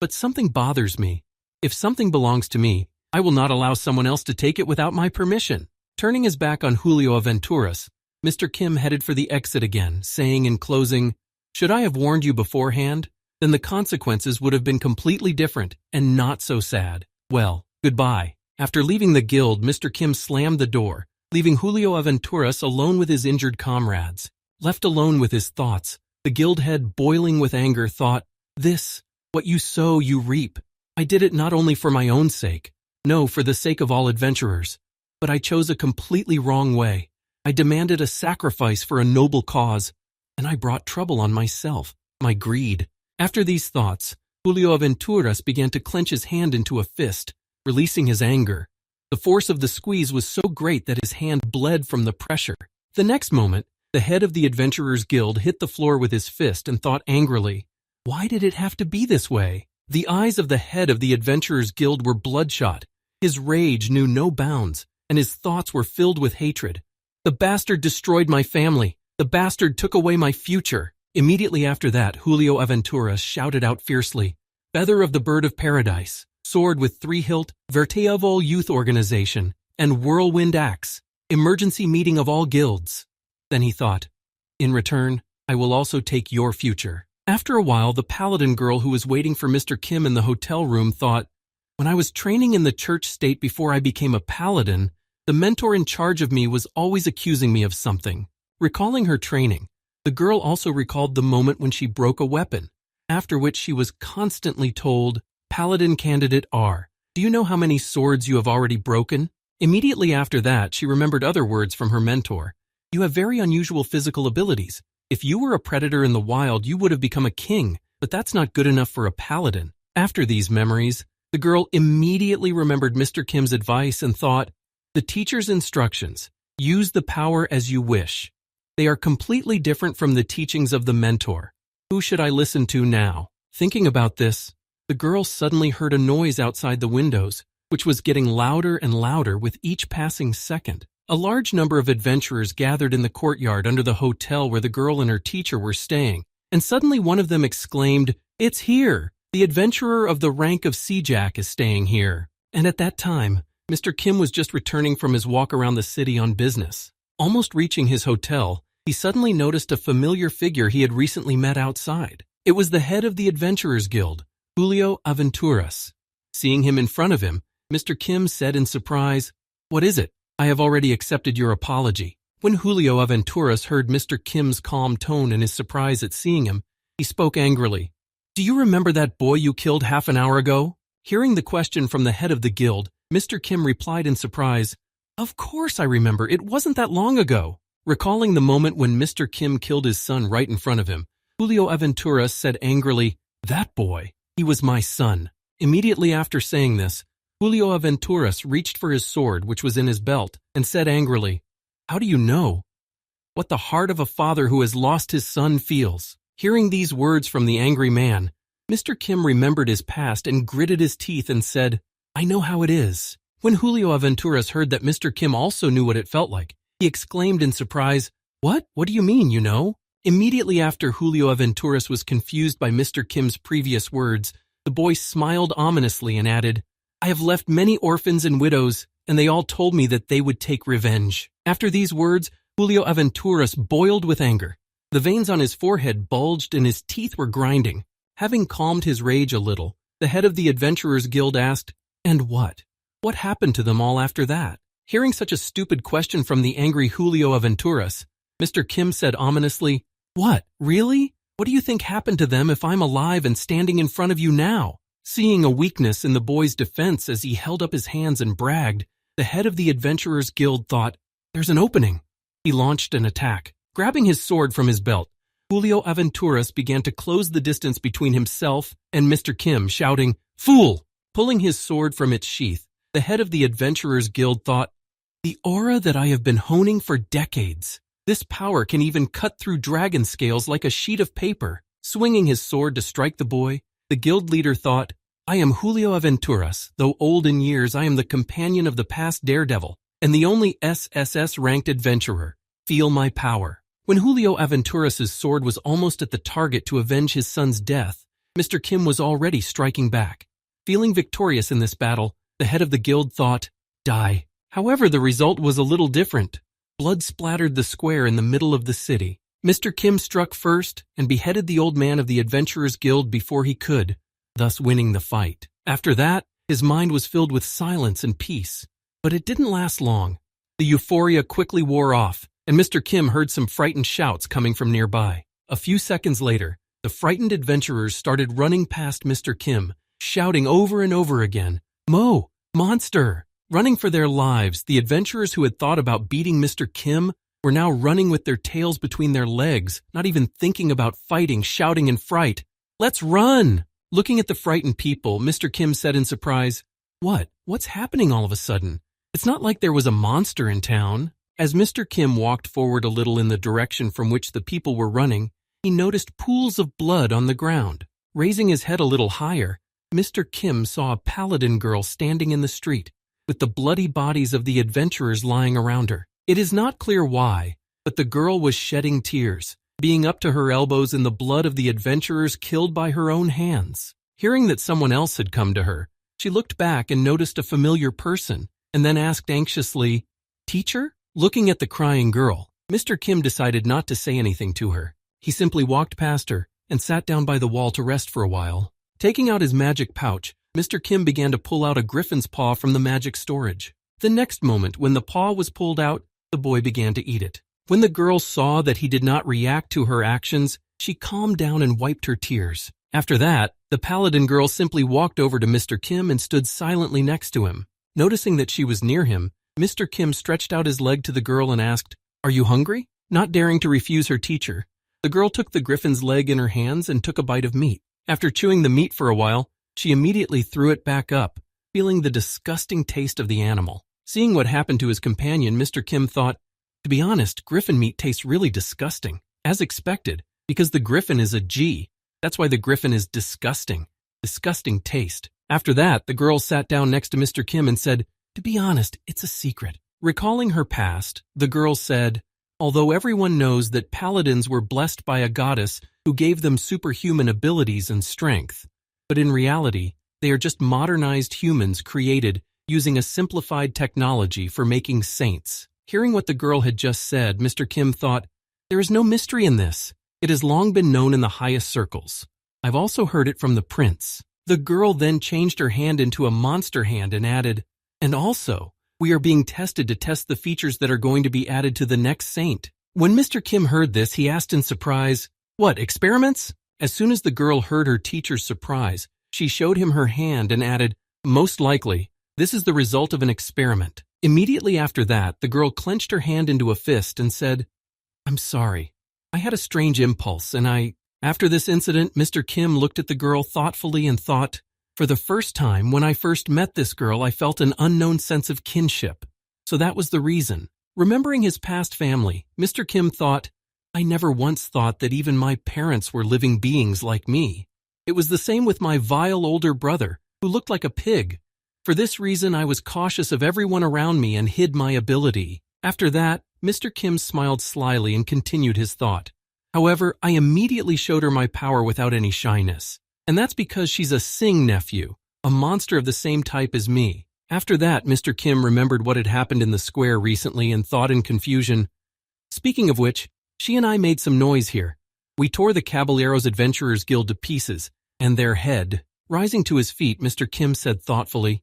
But something bothers me. If something belongs to me, I will not allow someone else to take it without my permission. Turning his back on Julio Aventuras, Mr. Kim headed for the exit again, saying in closing, should I have warned you beforehand? Then the consequences would have been completely different and not so sad. Well, goodbye. After leaving the guild, Mr. Kim slammed the door, leaving Julio Aventuras alone with his injured comrades. Left alone with his thoughts, the guild head, boiling with anger, thought, this, what you sow, you reap. I did it not only for my own sake, no, for the sake of all adventurers, but I chose a completely wrong way. I demanded a sacrifice for a noble cause, and I brought trouble on myself, my greed. After these thoughts, Julio Aventuras began to clench his hand into a fist, releasing his anger. The force of the squeeze was so great that his hand bled from the pressure. The next moment, the head of the Adventurers Guild hit the floor with his fist and thought angrily, why did it have to be this way? The eyes of the head of the Adventurers Guild were bloodshot. His rage knew no bounds, and his thoughts were filled with hatred. The bastard destroyed my family. The bastard took away my future. Immediately after that, Julio Aventuras shouted out fiercely, Feather of the Bird of Paradise, Sword with Three-Hilt, Verteavol Youth Organization, and Whirlwind Axe, Emergency Meeting of all guilds. Then he thought, in return, I will also take your future. After a while, the paladin girl who was waiting for Mr. Kim in the hotel room thought, when I was training in the church state before I became a paladin, the mentor in charge of me was always accusing me of something. Recalling her training, the girl also recalled the moment when she broke a weapon, after which she was constantly told, Paladin Candidate R, do you know how many swords you have already broken? Immediately after that, she remembered other words from her mentor. You have very unusual physical abilities. If you were a predator in the wild, you would have become a king, but that's not good enough for a paladin. After these memories, the girl immediately remembered Mr. Kim's advice and thought, the teacher's instructions, use the power as you wish. They are completely different from the teachings of the mentor. Who should I listen to now? Thinking about this, the girl suddenly heard a noise outside the windows, which was getting louder and louder with each passing second. A large number of adventurers gathered in the courtyard under the hotel where the girl and her teacher were staying, and suddenly one of them exclaimed, It's here! The adventurer of the rank of Sea-Jack is staying here. And at that time, Mr. Kim was just returning from his walk around the city on business. Almost reaching his hotel, he suddenly noticed a familiar figure he had recently met outside. It was the head of the Adventurers Guild, Julio Aventuras. Seeing him in front of him, Mr. Kim said in surprise, What is it? I have already accepted your apology. When Julio Aventuras heard Mr. Kim's calm tone and his surprise at seeing him, he spoke angrily. Do you remember that boy you killed half an hour ago? Hearing the question from the head of the guild, Mr. Kim replied in surprise, Of course I remember, it wasn't that long ago. Recalling the moment when Mr. Kim killed his son right in front of him, Julio Aventuras said angrily, That boy, he was my son. Immediately after saying this, Julio Aventuras reached for his sword, which was in his belt, and said angrily, How do you know what the heart of a father who has lost his son feels? Hearing these words from the angry man, Mr. Kim remembered his past and gritted his teeth and said, I know how it is. When Julio Aventuras heard that Mr. Kim also knew what it felt like, he exclaimed in surprise, What? What do you mean, you know? Immediately after Julio Aventuras was confused by Mr. Kim's previous words, the boy smiled ominously and added, I have left many orphans and widows, and they all told me that they would take revenge. After these words, Julio Aventuras boiled with anger. The veins on his forehead bulged and his teeth were grinding. Having calmed his rage a little, the head of the Adventurers Guild asked, And what? What happened to them all after that? Hearing such a stupid question from the angry Julio Aventuras, Mr. Kim said ominously, What, really? What do you think happened to them if I'm alive and standing in front of you now? Seeing a weakness in the boy's defense as he held up his hands and bragged, the head of the Adventurers Guild thought, There's an opening. He launched an attack. Grabbing his sword from his belt, Julio Aventuras began to close the distance between himself and Mr. Kim, shouting, Fool! Pulling his sword from its sheath, the head of the Adventurers Guild thought, The aura that I have been honing for decades. This power can even cut through dragon scales like a sheet of paper. Swinging his sword to strike the boy, the guild leader thought, I am Julio Aventuras. Though old in years, I am the companion of the past daredevil and the only SSS-ranked adventurer. Feel my power." When Julio Aventuras' sword was almost at the target to avenge his son's death, Mr. Kim was already striking back. Feeling victorious in this battle, the head of the guild thought, "Die." However, the result was a little different. Blood splattered the square in the middle of the city. Mr. Kim struck first and beheaded the old man of the Adventurers Guild before he could, thus winning the fight. After that, his mind was filled with silence and peace. But it didn't last long. The euphoria quickly wore off, and Mr. Kim heard some frightened shouts coming from nearby. A few seconds later, the frightened adventurers started running past Mr. Kim, shouting over and over again, "Mo! Monster!" Running for their lives, the adventurers who had thought about beating Mr. Kim were now running with their tails between their legs, not even thinking about fighting, shouting in fright, "Let's run!" Looking at the frightened people, Mr. Kim said in surprise, What's happening all of a sudden? It's not like there was a monster in town." As Mr. Kim walked forward a little in the direction from which the people were running, he noticed pools of blood on the ground. Raising his head a little higher, Mr. Kim saw a paladin girl standing in the street, with the bloody bodies of the adventurers lying around her. It is not clear why, but the girl was shedding tears, being up to her elbows in the blood of the adventurers killed by her own hands. Hearing that someone else had come to her, she looked back and noticed a familiar person, and then asked anxiously, "Teacher?" Looking at the crying girl, Mr. Kim decided not to say anything to her. He simply walked past her and sat down by the wall to rest for a while. Taking out his magic pouch, Mr. Kim began to pull out a griffin's paw from the magic storage. The next moment, when the paw was pulled out, the boy began to eat it. When the girl saw that he did not react to her actions, she calmed down and wiped her tears. After that, the paladin girl simply walked over to Mr. Kim and stood silently next to him. Noticing that she was near him, Mr. Kim stretched out his leg to the girl and asked, "Are you hungry?" Not daring to refuse her teacher, the girl took the griffin's leg in her hands and took a bite of meat. After chewing the meat for a while, she immediately threw it back up, feeling the disgusting taste of the animal. Seeing what happened to his companion, Mr. Kim thought, "To be honest, griffin meat tastes really disgusting." As expected, because the griffin is a G, that's why the griffin is disgusting. Disgusting taste. After that, the girl sat down next to Mr. Kim and said, "To be honest, it's a secret." Recalling her past, the girl said, "Although everyone knows that paladins were blessed by a goddess who gave them superhuman abilities and strength, but in reality, they are just modernized humans created using a simplified technology for making saints." Hearing what the girl had just said, Mr. Kim thought, "There is no mystery in this. It has long been known in the highest circles. I've also heard it from the prince." The girl then changed her hand into a monster hand and added, "And also, we are being tested to test the features that are going to be added to the next saint." When Mr. Kim heard this, he asked in surprise, "What, experiments?" As soon as the girl heard her teacher's surprise, she showed him her hand and added, "Most likely, this is the result of an experiment." Immediately after that, the girl clenched her hand into a fist and said, "I'm sorry. I had a strange impulse, and After this incident, Mr. Kim looked at the girl thoughtfully and thought, "For the first time, when I first met this girl, I felt an unknown sense of kinship. So that was the reason." Remembering his past family, Mr. Kim thought, "I never once thought that even my parents were living beings like me. It was the same with my vile older brother, who looked like a pig. For this reason, I was cautious of everyone around me and hid my ability." After that, Mr. Kim smiled slyly and continued his thought. "However, I immediately showed her my power without any shyness. And that's because she's a Sing nephew, a monster of the same type as me." After that, Mr. Kim remembered what had happened in the square recently and thought in confusion, "Speaking of which, she and I made some noise here. We tore the Caballeros Adventurers Guild to pieces, and their head." Rising to his feet, Mr. Kim said thoughtfully,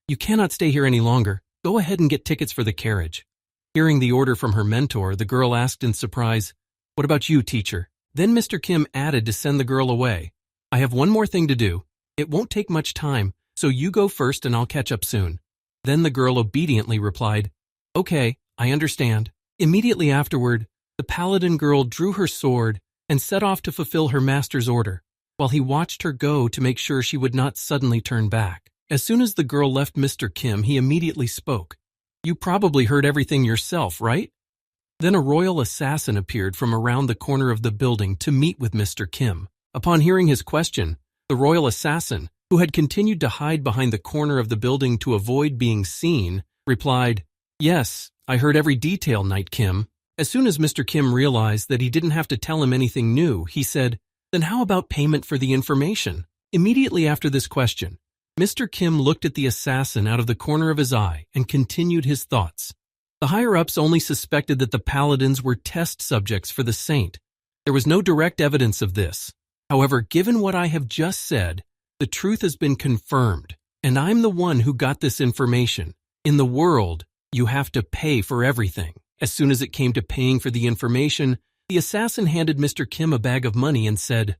"You cannot stay here any longer. Go ahead and get tickets for the carriage." Hearing the order from her mentor, the girl asked in surprise, "What about you, teacher?" Then Mr. Kim added to send the girl away, "I have one more thing to do. It won't take much time, so you go first and I'll catch up soon." Then the girl obediently replied, "Okay, I understand." Immediately afterward, the paladin girl drew her sword and set off to fulfill her master's order, while he watched her go to make sure she would not suddenly turn back. As soon as the girl left Mr. Kim, he immediately spoke. "You probably heard everything yourself, right?" Then a royal assassin appeared from around the corner of the building to meet with Mr. Kim. Upon hearing his question, the royal assassin, who had continued to hide behind the corner of the building to avoid being seen, replied, "Yes, I heard every detail, Knight Kim." As soon as Mr. Kim realized that he didn't have to tell him anything new, he said, "Then how about payment for the information?" Immediately after this question, Mr. Kim looked at the assassin out of the corner of his eye and continued his thoughts. The higher-ups only suspected that the paladins were test subjects for the saint. There was no direct evidence of this. However, given what I have just said, the truth has been confirmed, and I'm the one who got this information. In the world, you have to pay for everything. As soon as it came to paying for the information, the assassin handed Mr. Kim a bag of money and said,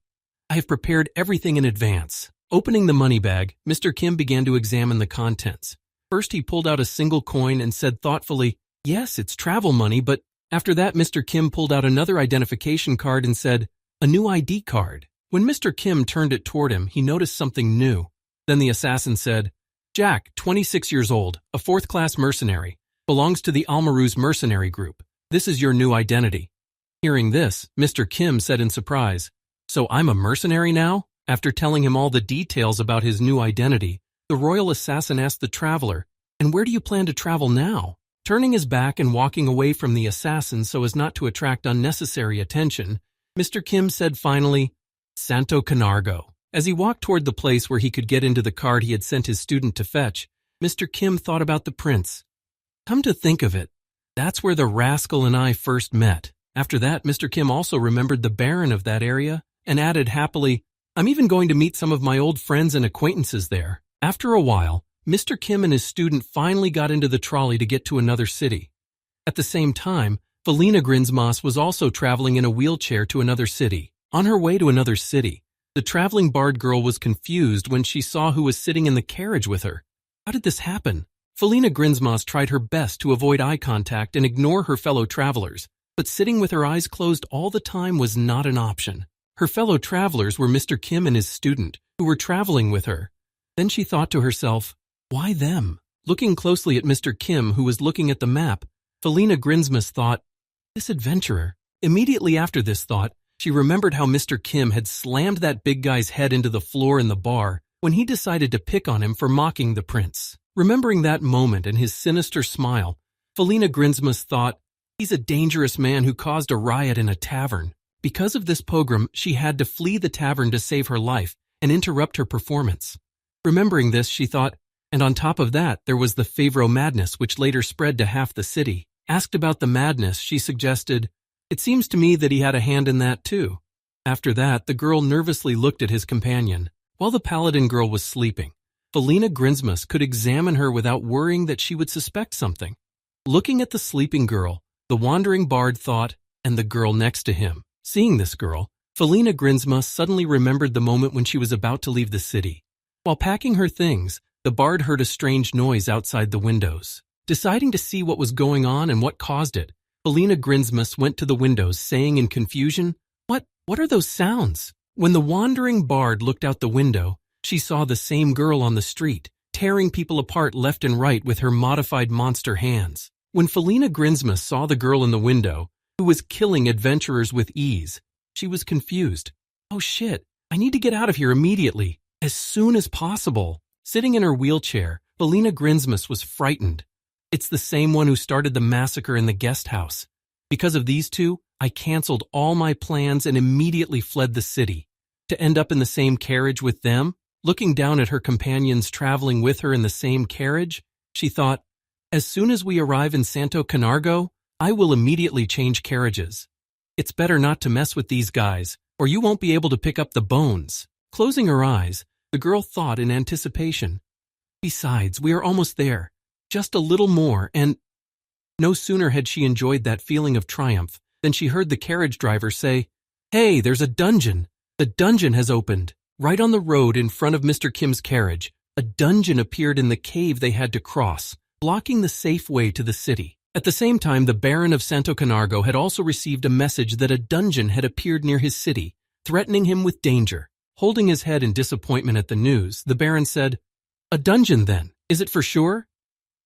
"I have prepared everything in advance." Opening the money bag, Mr. Kim began to examine the contents. First, he pulled out a single coin and said thoughtfully, "Yes, it's travel money," but after that, Mr. Kim pulled out another identification card and said, "A new ID card." When Mr. Kim turned it toward him, he noticed something new. Then the assassin said, "Jack, 26 years old, a 4th-class mercenary, belongs to the Almaruz mercenary group. This is your new identity." Hearing this, Mr. Kim said in surprise, "So I'm a mercenary now?" After telling him all the details about his new identity, the royal assassin asked the traveler, "And where do you plan to travel now?" Turning his back and walking away from the assassin so as not to attract unnecessary attention, Mr. Kim said finally, "Santo Canargo." As he walked toward the place where he could get into the card he had sent his student to fetch, Mr. Kim thought about the prince. Come to think of it, that's where the rascal and I first met. After that, Mr. Kim also remembered the baron of that area and added happily, "I'm even going to meet some of my old friends and acquaintances there." After a while, Mr. Kim and his student finally got into the trolley to get to another city. At the same time, Felina Grinsmas was also traveling in a wheelchair to another city. On her way to another city, the traveling bard girl was confused when she saw who was sitting in the carriage with her. How did this happen? Felina Grinsmas tried her best to avoid eye contact and ignore her fellow travelers, but sitting with her eyes closed all the time was not an option. Her fellow travelers were Mr. Kim and his student, who were traveling with her. Then she thought to herself, why them? Looking closely at Mr. Kim, who was looking at the map, Felina Grinsmas thought, this adventurer. Immediately after this thought, she remembered how Mr. Kim had slammed that big guy's head into the floor in the bar when he decided to pick on him for mocking the prince. Remembering that moment and his sinister smile, Felina Grinsmas thought, he's a dangerous man who caused a riot in a tavern. Because of this pogrom, she had to flee the tavern to save her life and interrupt her performance. Remembering this, she thought, and on top of that, there was the Favreau madness, which later spread to half the city. Asked about the madness, she suggested, it seems to me that he had a hand in that too. After that, the girl nervously looked at his companion. While the paladin girl was sleeping, Felina Grinsmas could examine her without worrying that she would suspect something. Looking at the sleeping girl, the wandering bard thought, and the girl next to him. Seeing this girl, Felina Grinsmas suddenly remembered the moment when she was about to leave the city. While packing her things, the bard heard a strange noise outside the windows. Deciding to see what was going on and what caused it, Felina Grinsmas went to the windows, saying in confusion, What are those sounds? When the wandering bard looked out the window, she saw the same girl on the street, tearing people apart left and right with her modified monster hands. When Felina Grinsmas saw the girl in the window, who was killing adventurers with ease, she was confused. Oh shit, I need to get out of here immediately, as soon as possible. Sitting in her wheelchair, Felina Grinsmas was frightened. It's the same one who started the massacre in the guest house. Because of these two, I canceled all my plans and immediately fled the city. To end up in the same carriage with them, looking down at her companions traveling with her in the same carriage, she thought, as soon as we arrive in Santo Canargo, I will immediately change carriages. It's better not to mess with these guys, or you won't be able to pick up the bones. Closing her eyes, the girl thought in anticipation. Besides, we are almost there. Just a little more, and... No sooner had she enjoyed that feeling of triumph than she heard the carriage driver say, Hey, there's a dungeon. The dungeon has opened. Right on the road in front of Mr. Kim's carriage, a dungeon appeared in the cave they had to cross, blocking the safe way to the city. At the same time, the Baron of Santo Canargo had also received a message that a dungeon had appeared near his city, threatening him with danger. Holding his head in disappointment at the news, the Baron said, A dungeon, then? Is it for sure?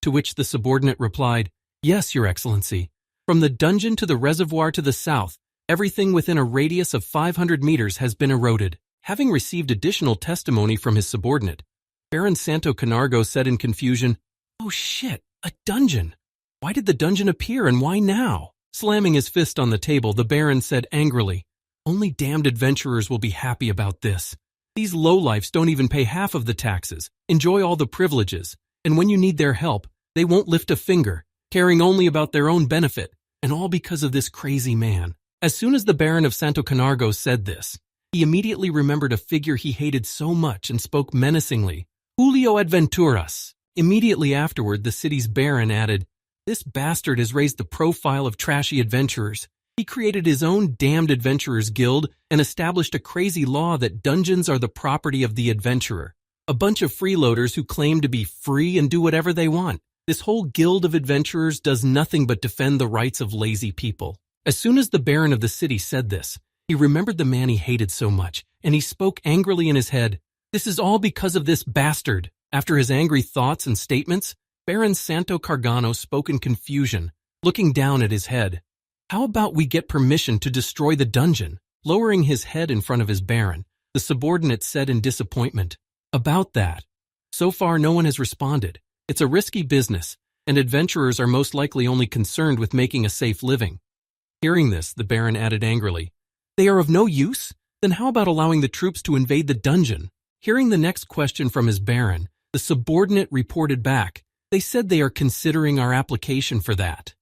To which the subordinate replied, Yes, Your Excellency. From the dungeon to the reservoir to the south, everything within a radius of 500 meters has been eroded. Having received additional testimony from his subordinate, Baron Santo Canargo said in confusion, "Oh shit, a dungeon! Why did the dungeon appear and why now?" Slamming his fist on the table, the Baron said angrily, "Only damned adventurers will be happy about this. These lowlifes don't even pay half of the taxes, enjoy all the privileges, and when you need their help, they won't lift a finger, caring only about their own benefit, and all because of this crazy man." As soon as the Baron of Santo Canargo said this, he immediately remembered a figure he hated so much and spoke menacingly, "Julio Adventuras." Immediately afterward, the city's Baron added, "This bastard has raised the profile of trashy adventurers. He created his own damned adventurers guild and established a crazy law that dungeons are the property of the adventurer. A bunch of freeloaders who claim to be free and do whatever they want. This whole guild of adventurers does nothing but defend the rights of lazy people." As soon as the Baron of the city said this, he remembered the man he hated so much, and he spoke angrily in his head, "This is all because of this bastard." After his angry thoughts and statements, Baron Santo Cargano spoke in confusion, looking down at his head. "How about we get permission to destroy the dungeon?" Lowering his head in front of his Baron, the subordinate said in disappointment, "About that. So far no one has responded. It's a risky business, and adventurers are most likely only concerned with making a safe living." Hearing this, the Baron added angrily, "They are of no use? Then how about allowing the troops to invade the dungeon?" Hearing the next question from his Baron, the subordinate reported back, "They said they are considering our application for that."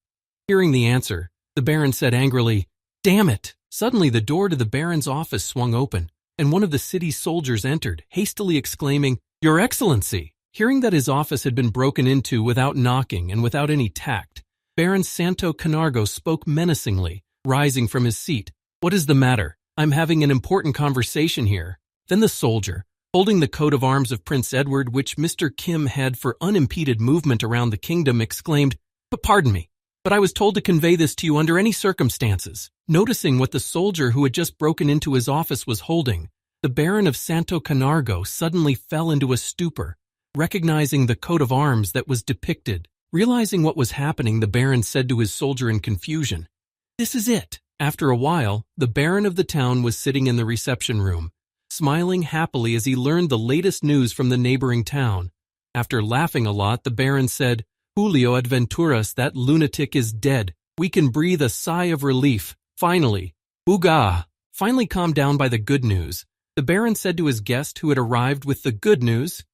Hearing the answer, the Baron said angrily, "Damn it!" Suddenly the door to the Baron's office swung open, and one of the city's soldiers entered, hastily exclaiming, "Your Excellency!" Hearing that his office had been broken into without knocking and without any tact, Baron Santo Canargo spoke menacingly, rising from his seat. "What is the matter? I'm having an important conversation here." Then the soldier, holding the coat of arms of Prince Edward which Mr. Kim had for unimpeded movement around the kingdom, exclaimed, "But pardon me, but I was told to convey this to you under any circumstances." Noticing what the soldier who had just broken into his office was holding, the Baron of Santo Canargo suddenly fell into a stupor, recognizing the coat of arms that was depicted. Realizing what was happening, the Baron said to his soldier in confusion, "This is it." After a while, the Baron of the town was sitting in the reception room, smiling happily as he learned the latest news from the neighboring town. After laughing a lot, the Baron said, "Julio Adventuras, that lunatic, is dead. We can breathe a sigh of relief. Finally. Booga!" Finally calmed down by the good news, the Baron said to his guest who had arrived with the good news,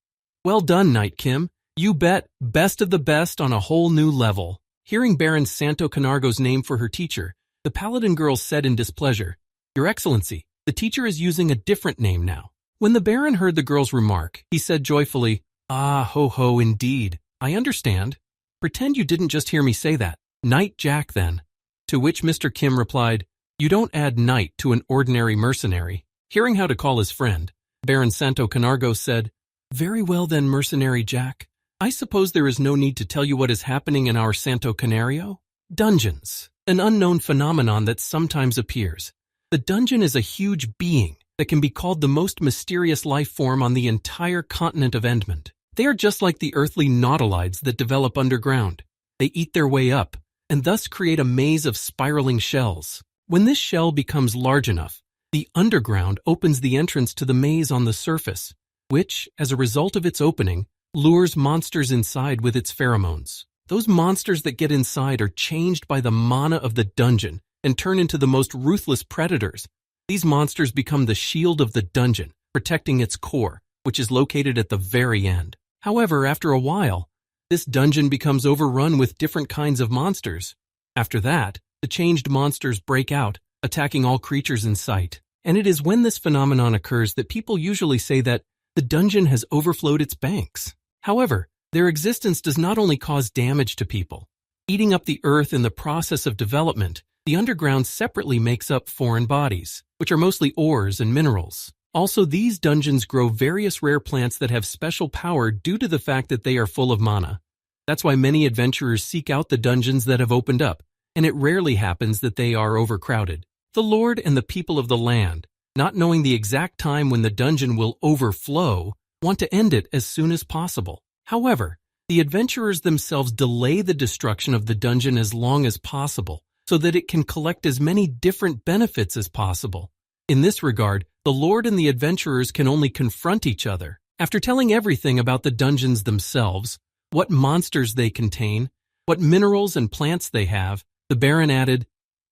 "Well done, Knight Kim. You bet, best of the best on a whole new level." Hearing Baron Santo Canargo's name for her teacher, the Paladin girl said in displeasure, "Your Excellency, the teacher is using a different name now." When the Baron heard the girl's remark, he said joyfully, "Ah, ho ho, indeed. I understand. Pretend you didn't just hear me say that. Knight Jack, then." To which Mr. Kim replied, "You don't add knight to an ordinary mercenary." Hearing how to call his friend, Baron Santo Canargo said, "Very well then, Mercenary Jack. I suppose there is no need to tell you what is happening in our Santo Canario? Dungeons, an unknown phenomenon that sometimes appears. The dungeon is a huge being that can be called the most mysterious life form on the entire continent of Endmont. They are just like the earthly nautilides that develop underground. They eat their way up, and thus create a maze of spiraling shells. When this shell becomes large enough, the underground opens the entrance to the maze on the surface, which, as a result of its opening, lures monsters inside with its pheromones. Those monsters that get inside are changed by the mana of the dungeon and turn into the most ruthless predators. These monsters become the shield of the dungeon, protecting its core, which is located at the very end. However, after a while, this dungeon becomes overrun with different kinds of monsters. After that, the changed monsters break out, attacking all creatures in sight. And it is when this phenomenon occurs that people usually say that the dungeon has overflowed its banks. However, their existence does not only cause damage to people. Eating up the earth in the process of development, the underground separately makes up foreign bodies, which are mostly ores and minerals. Also, these dungeons grow various rare plants that have special power due to the fact that they are full of mana. That's why many adventurers seek out the dungeons that have opened up, and it rarely happens that they are overcrowded. The Lord and the people of the land, not knowing the exact time when the dungeon will overflow, want to end it as soon as possible. However, the adventurers themselves delay the destruction of the dungeon as long as possible, so that it can collect as many different benefits as possible. In this regard, the Lord and the adventurers can only confront each other. After telling everything about the dungeons themselves, what monsters they contain, what minerals and plants they have, the Baron added,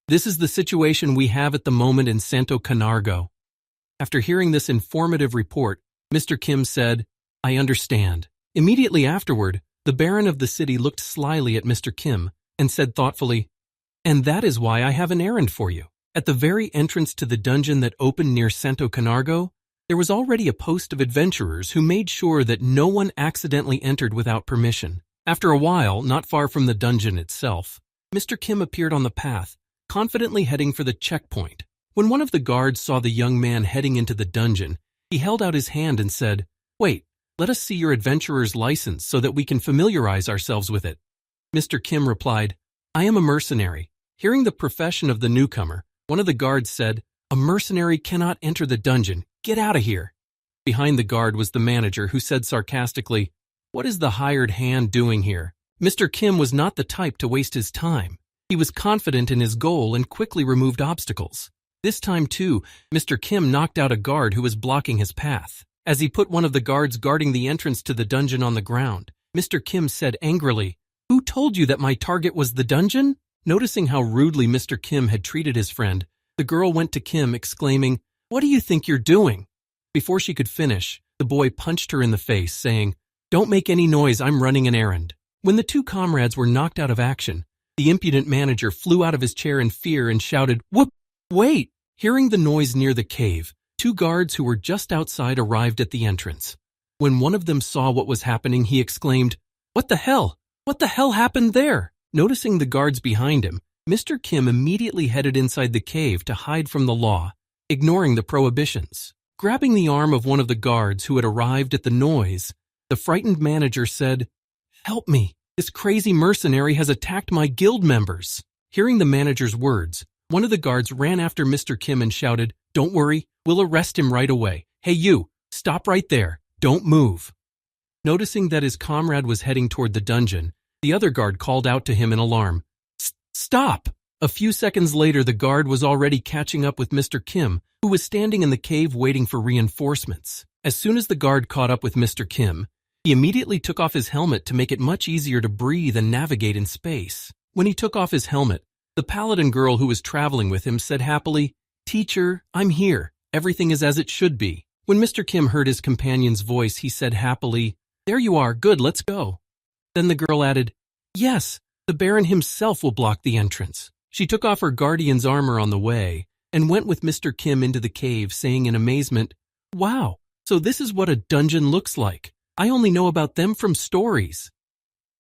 "This is the situation we have at the moment in Santo Camargo." After hearing this informative report, Mr. Kim said, "I understand." Immediately afterward, the Baron of the city looked slyly at Mr. Kim and said thoughtfully, "And that is why I have an errand for you. At the very entrance to the dungeon that opened near Santo Camargo, there was already a post of adventurers who made sure that no one accidentally entered without permission. After a while, not far from the dungeon itself, Mr. Kim appeared on the path, confidently heading for the checkpoint. When one of the guards saw the young man heading into the dungeon, he held out his hand and said, "Wait, let us see your adventurer's license so that we can familiarize ourselves with it." Mr. Kim replied, "I am a mercenary." Hearing the profession of the newcomer, one of the guards said, "A mercenary cannot enter the dungeon. Get out of here." Behind the guard was the manager, who said sarcastically, "What is the hired hand doing here?" Mr. Kim was not the type to waste his time. He was confident in his goal and quickly removed obstacles. This time, too, Mr. Kim knocked out a guard who was blocking his path. As he put one of the guards guarding the entrance to the dungeon on the ground, Mr. Kim said angrily, "Who told you that my target was the dungeon?" Noticing how rudely Mr. Kim had treated his friend, the girl went to Kim, exclaiming, "What do you think you're doing?" Before she could finish, the boy punched her in the face, saying, "Don't make any noise, I'm running an errand." When the two comrades were knocked out of action, the impudent manager flew out of his chair in fear and shouted, "Whoop! Wait!" Hearing the noise near the cave, two guards who were just outside arrived at the entrance. When one of them saw what was happening, he exclaimed, "What the hell? What the hell happened there?" Noticing the guards behind him, Mr. Kim immediately headed inside the cave to hide from the law, ignoring the prohibitions. Grabbing the arm of one of the guards who had arrived at the noise, the frightened manager said, "Help me, this crazy mercenary has attacked my guild members." Hearing the manager's words, one of the guards ran after Mr. Kim and shouted, "Don't worry, we'll arrest him right away. Hey you, stop right there, don't move." Noticing that his comrade was heading toward the dungeon, the other guard called out to him in alarm, "Stop!" A few seconds later, the guard was already catching up with Mr. Kim, who was standing in the cave waiting for reinforcements. As soon as the guard caught up with Mr. Kim, he immediately took off his helmet to make it much easier to breathe and navigate in space. When he took off his helmet, the paladin girl who was traveling with him said happily, "Teacher, I'm here. Everything is as it should be." When Mr. Kim heard his companion's voice, he said happily, "There you are, good, let's go." Then the girl added, "Yes, the Baron himself will block the entrance." She took off her guardian's armor on the way and went with Mr. Kim into the cave, saying in amazement, "Wow, so this is what a dungeon looks like. I only know about them from stories."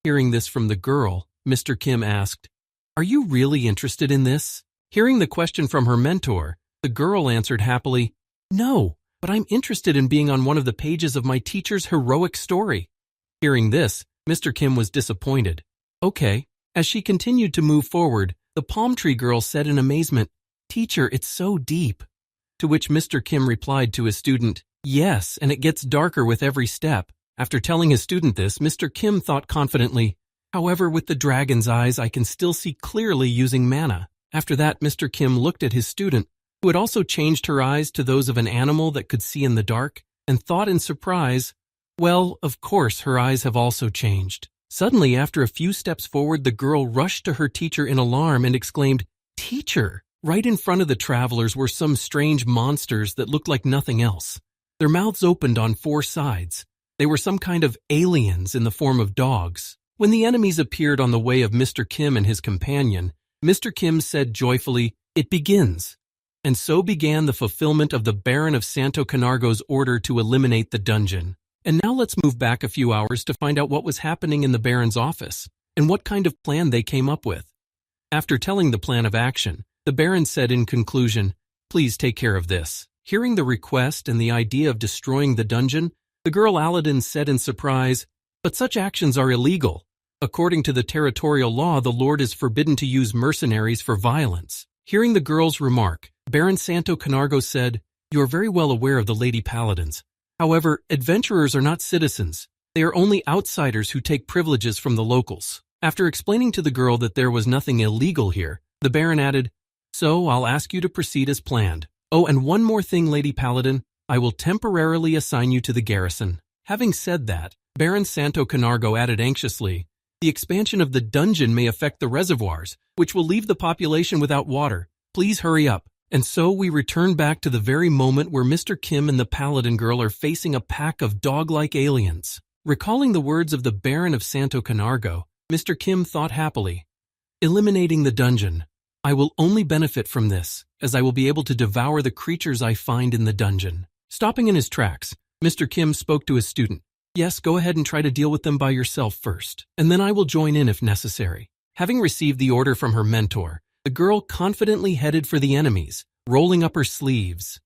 Hearing this from the girl, Mr. Kim asked, "Are you really interested in this?" Hearing the question from her mentor, the girl answered happily, "No, but I'm interested in being on one of the pages of my teacher's heroic story." Hearing this, Mr. Kim was disappointed. "Okay." As she continued to move forward, the palm tree girl said in amazement, "Teacher, it's so deep." To which Mr. Kim replied to his student, "Yes, and it gets darker with every step." After telling his student this, Mr. Kim thought confidently, "However, with the dragon's eyes, I can still see clearly using mana." After that, Mr. Kim looked at his student, who had also changed her eyes to those of an animal that could see in the dark, and thought in surprise, "Well, of course, her eyes have also changed." Suddenly, after a few steps forward, the girl rushed to her teacher in alarm and exclaimed, "Teacher!" Right in front of the travelers were some strange monsters that looked like nothing else. Their mouths opened on four sides. They were some kind of aliens in the form of dogs. When the enemies appeared on the way of Mr. Kim and his companion, Mr. Kim said joyfully, "It begins." And so began the fulfillment of the Baron of Santo Camargo's order to eliminate the dungeon. And now let's move back a few hours to find out what was happening in the Baron's office and what kind of plan they came up with. After telling the plan of action, the Baron said in conclusion, "Please take care of this." Hearing the request and the idea of destroying the dungeon, the girl Aladdin said in surprise, "But such actions are illegal. According to the territorial law, the Lord is forbidden to use mercenaries for violence." Hearing the girl's remark, Baron Santo Camargo said, "You are very well aware of the Lady Paladins. However, adventurers are not citizens. They are only outsiders who take privileges from the locals." After explaining to the girl that there was nothing illegal here, the Baron added, "So I'll ask you to proceed as planned. Oh, and one more thing, Lady Paladin. I will temporarily assign you to the garrison. Having said that, Baron Santo Canargo added anxiously, the expansion of the dungeon may affect the reservoirs, which will leave the population without water. Please hurry up. And so we return back to the very moment where Mr. Kim and the Paladin girl are facing a pack of dog-like aliens. Recalling the words of the Baron of Santo Canargo, Mr. Kim thought happily, eliminating the dungeon. I will only benefit from this, as I will be able to devour the creatures I find in the dungeon. Stopping in his tracks, Mr. Kim spoke to his student. Yes, go ahead and try to deal with them by yourself first, and then I will join in if necessary. Having received the order from her mentor, the girl confidently headed for the enemies, rolling up her sleeves.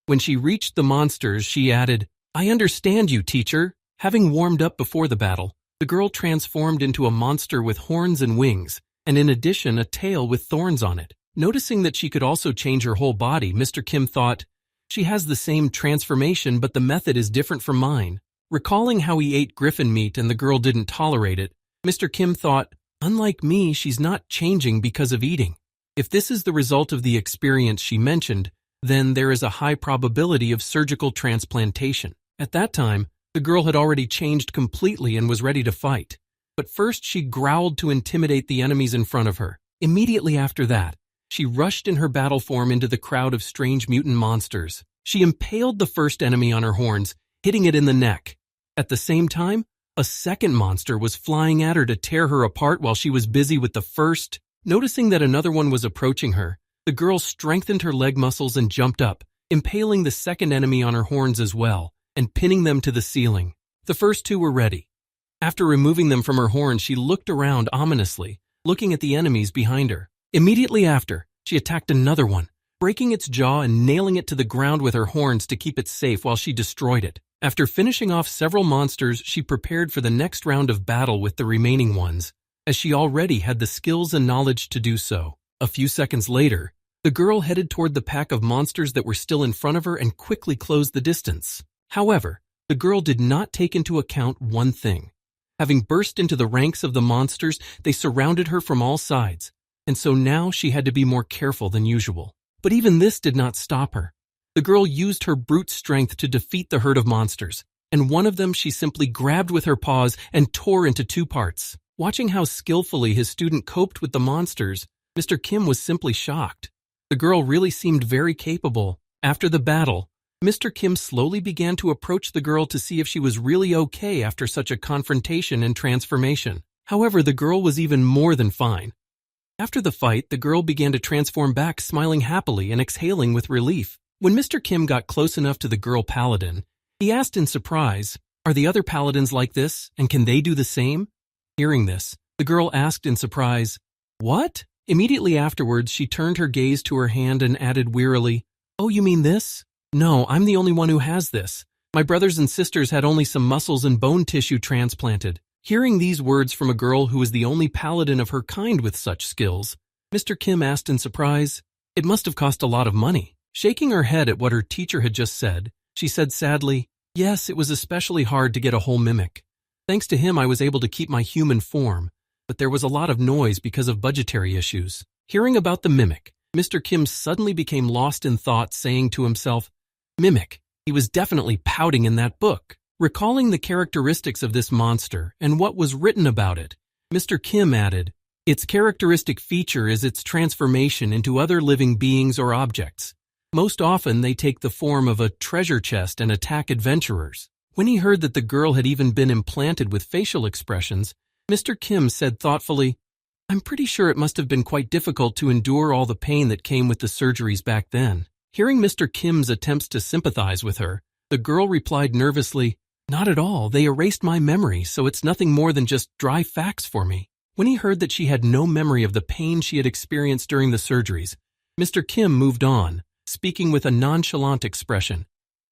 When she reached the monsters, she added, I understand you, teacher. Having warmed up before the battle, the girl transformed into a monster with horns and wings, and in addition a tail with thorns on it. Noticing that she could also change her whole body, Mr. Kim thought, she has the same transformation, but the method is different from mine. Recalling how he ate griffin meat and the girl didn't tolerate it, Mr. Kim thought, unlike me, she's not changing because of eating. If this is the result of the experience she mentioned, then there is a high probability of surgical transplantation. At that time, the girl had already changed completely and was ready to fight. But first she growled to intimidate the enemies in front of her. Immediately after that, she rushed in her battle form into the crowd of strange mutant monsters. She impaled the first enemy on her horns, hitting it in the neck. At the same time, a second monster was flying at her to tear her apart while she was busy with the first. Noticing that another one was approaching her, the girl strengthened her leg muscles and jumped up, impaling the second enemy on her horns as well, and pinning them to the ceiling. The first two were ready. After removing them from her horns, she looked around ominously, looking at the enemies behind her. Immediately after, she attacked another one, breaking its jaw and nailing it to the ground with her horns to keep it safe while she destroyed it. After finishing off several monsters, she prepared for the next round of battle with the remaining ones, as she already had the skills and knowledge to do so. A few seconds later, the girl headed toward the pack of monsters that were still in front of her and quickly closed the distance. However, the girl did not take into account one thing. Having burst into the ranks of the monsters, they surrounded her from all sides, and so now she had to be more careful than usual. But even this did not stop her. The girl used her brute strength to defeat the herd of monsters, and one of them she simply grabbed with her paws and tore into two parts. Watching how skillfully his student coped with the monsters, Mr. Kim was simply shocked. The girl really seemed very capable. After the battle, Mr. Kim slowly began to approach the girl to see if she was really okay after such a confrontation and transformation. However, the girl was even more than fine. After the fight, the girl began to transform back, smiling happily and exhaling with relief. When Mr. Kim got close enough to the girl paladin, he asked in surprise, "Are the other paladins like this, and can they do the same?" Hearing this, the girl asked in surprise, "What?" Immediately afterwards, she turned her gaze to her hand and added wearily, "Oh, you mean this? No, I'm the only one who has this. My brothers and sisters had only some muscles and bone tissue transplanted." Hearing these words from a girl who was the only paladin of her kind with such skills, Mr. Kim asked in surprise, "It must have cost a lot of money." Shaking her head at what her teacher had just said, she said sadly, "Yes, it was especially hard to get a whole mimic. Thanks to him, I was able to keep my human form, but there was a lot of noise because of budgetary issues." Hearing about the mimic, Mr. Kim suddenly became lost in thought, saying to himself, "Mimic, he was definitely pouting in that book." Recalling the characteristics of this monster and what was written about it, Mr. Kim added, "Its characteristic feature is its transformation into other living beings or objects. Most often they take the form of a treasure chest and attack adventurers." When he heard that the girl had even been implanted with facial expressions, Mr. Kim said thoughtfully, "I'm pretty sure it must have been quite difficult to endure all the pain that came with the surgeries back then." Hearing Mr. Kim's attempts to sympathize with her, the girl replied nervously, "Not at all. They erased my memory, so it's nothing more than just dry facts for me." When he heard that she had no memory of the pain she had experienced during the surgeries, Mr. Kim moved on, speaking with a nonchalant expression.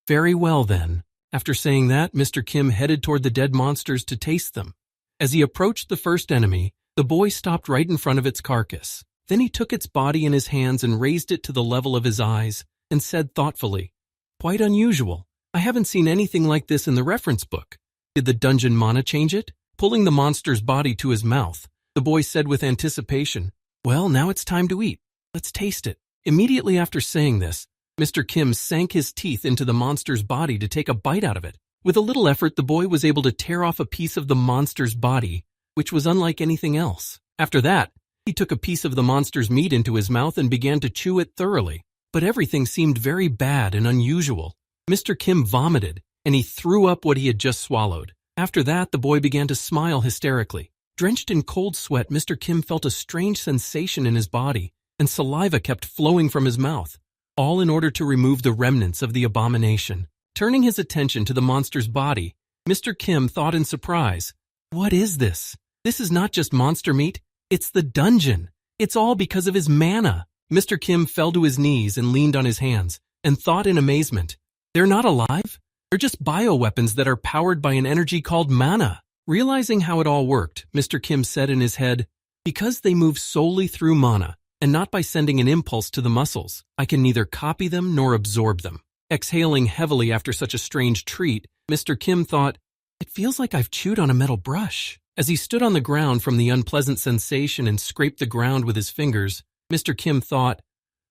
"Very well then." After saying that, Mr. Kim headed toward the dead monsters to taste them. As he approached the first enemy, the boy stopped right in front of its carcass. Then he took its body in his hands and raised it to the level of his eyes and said thoughtfully, "Quite unusual. I haven't seen anything like this in the reference book. Did the dungeon mana change it?" Pulling the monster's body to his mouth, the boy said with anticipation, "Well, now it's time to eat. Let's taste it." Immediately after saying this, Mr. Kim sank his teeth into the monster's body to take a bite out of it. With a little effort, the boy was able to tear off a piece of the monster's body, which was unlike anything else. After that, he took a piece of the monster's meat into his mouth and began to chew it thoroughly. But everything seemed very bad and unusual. Mr. Kim vomited, and he threw up what he had just swallowed. After that, the boy began to smile hysterically. Drenched in cold sweat, Mr. Kim felt a strange sensation in his body, and saliva kept flowing from his mouth, all in order to remove the remnants of the abomination. Turning his attention to the monster's body, Mr. Kim thought in surprise, "What is this? This is not just monster meat, it's the dungeon. It's all because of his mana." Mr. Kim fell to his knees and leaned on his hands, and thought in amazement, "They're not alive? They're just bioweapons that are powered by an energy called mana." Realizing how it all worked, Mr. Kim said in his head, "Because they move solely through mana, and not by sending an impulse to the muscles, I can neither copy them nor absorb them." Exhaling heavily after such a strange treat, Mr. Kim thought, "It feels like I've chewed on a metal brush." As he stood on the ground from the unpleasant sensation and scraped the ground with his fingers, Mr. Kim thought,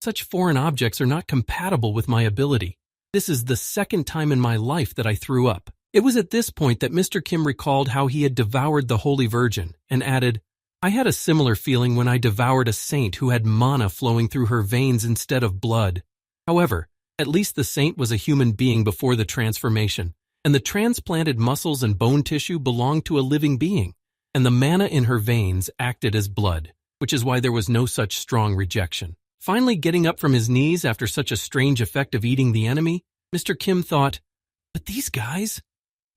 "Such foreign objects are not compatible with my ability. This is the second time in my life that I threw up." It was at this point that Mr. Kim recalled how he had devoured the Holy Virgin, and added, "I had a similar feeling when I devoured a saint who had mana flowing through her veins instead of blood." However, at least the saint was a human being before the transformation, and the transplanted muscles and bone tissue belonged to a living being, and the mana in her veins acted as blood, which is why there was no such strong rejection. Finally getting up from his knees after such a strange effect of eating the enemy, Mr. Kim thought, "But these guys?"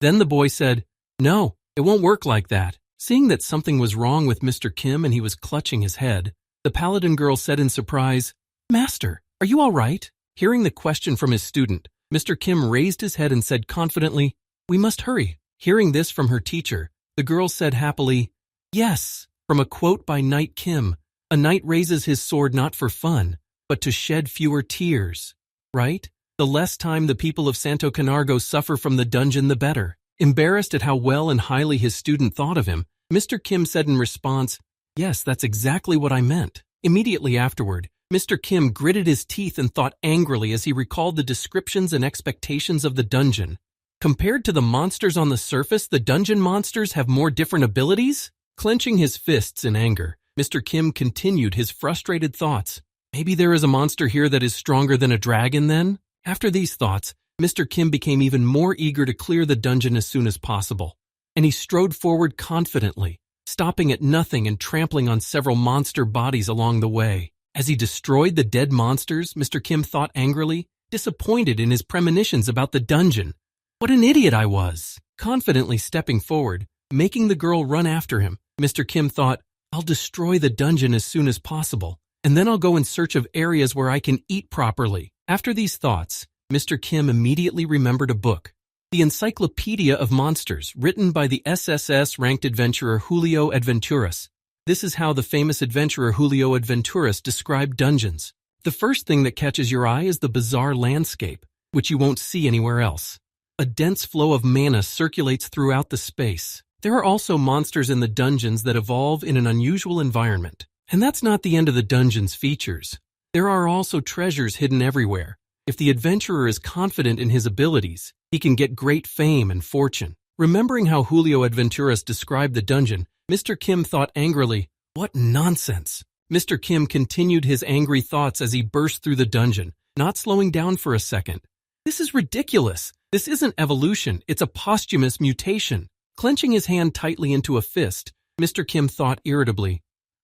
Then the boy said, "No, it won't work like that." Seeing that something was wrong with Mr. Kim and he was clutching his head, the paladin girl said in surprise, "Master, are you all right?" Hearing the question from his student, Mr. Kim raised his head and said confidently, "We must hurry." Hearing this from her teacher, the girl said happily, "Yes," from a quote by Knight Kim, "A knight raises his sword not for fun, but to shed fewer tears." Right? The less time the people of Santo Canargo suffer from the dungeon, the better. Embarrassed at how well and highly his student thought of him, Mr. Kim said in response, "Yes, that's exactly what I meant." Immediately afterward, Mr. Kim gritted his teeth and thought angrily as he recalled the descriptions and expectations of the dungeon. Compared to the monsters on the surface, the dungeon monsters have more different abilities? Clenching his fists in anger, Mr. Kim continued his frustrated thoughts. Maybe there is a monster here that is stronger than a dragon then? After these thoughts, Mr. Kim became even more eager to clear the dungeon as soon as possible, and he strode forward confidently, stopping at nothing and trampling on several monster bodies along the way. As he destroyed the dead monsters, Mr. Kim thought angrily, disappointed in his premonitions about the dungeon. What an idiot I was! Confidently stepping forward, making the girl run after him, Mr. Kim thought, "I'll destroy the dungeon as soon as possible, and then I'll go in search of areas where I can eat properly." After these thoughts, Mr. Kim immediately remembered a book, The Encyclopedia of Monsters, written by the SSS-ranked adventurer Julio Adventuras. This is how the famous adventurer Julio Adventuras described dungeons. The first thing that catches your eye is the bizarre landscape, which you won't see anywhere else. A dense flow of mana circulates throughout the space. There are also monsters in the dungeons that evolve in an unusual environment. And that's not the end of the dungeon's features. There are also treasures hidden everywhere. If the adventurer is confident in his abilities, he can get great fame and fortune. Remembering how Julio Adventuras described the dungeon, Mr. Kim thought angrily, "What nonsense!" Mr. Kim continued his angry thoughts as he burst through the dungeon, not slowing down for a second. "This is ridiculous. This isn't evolution, it's a posthumous mutation." Clenching his hand tightly into a fist, Mr. Kim thought irritably,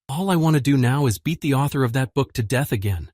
"All I want to do now is beat the author of that book to death again.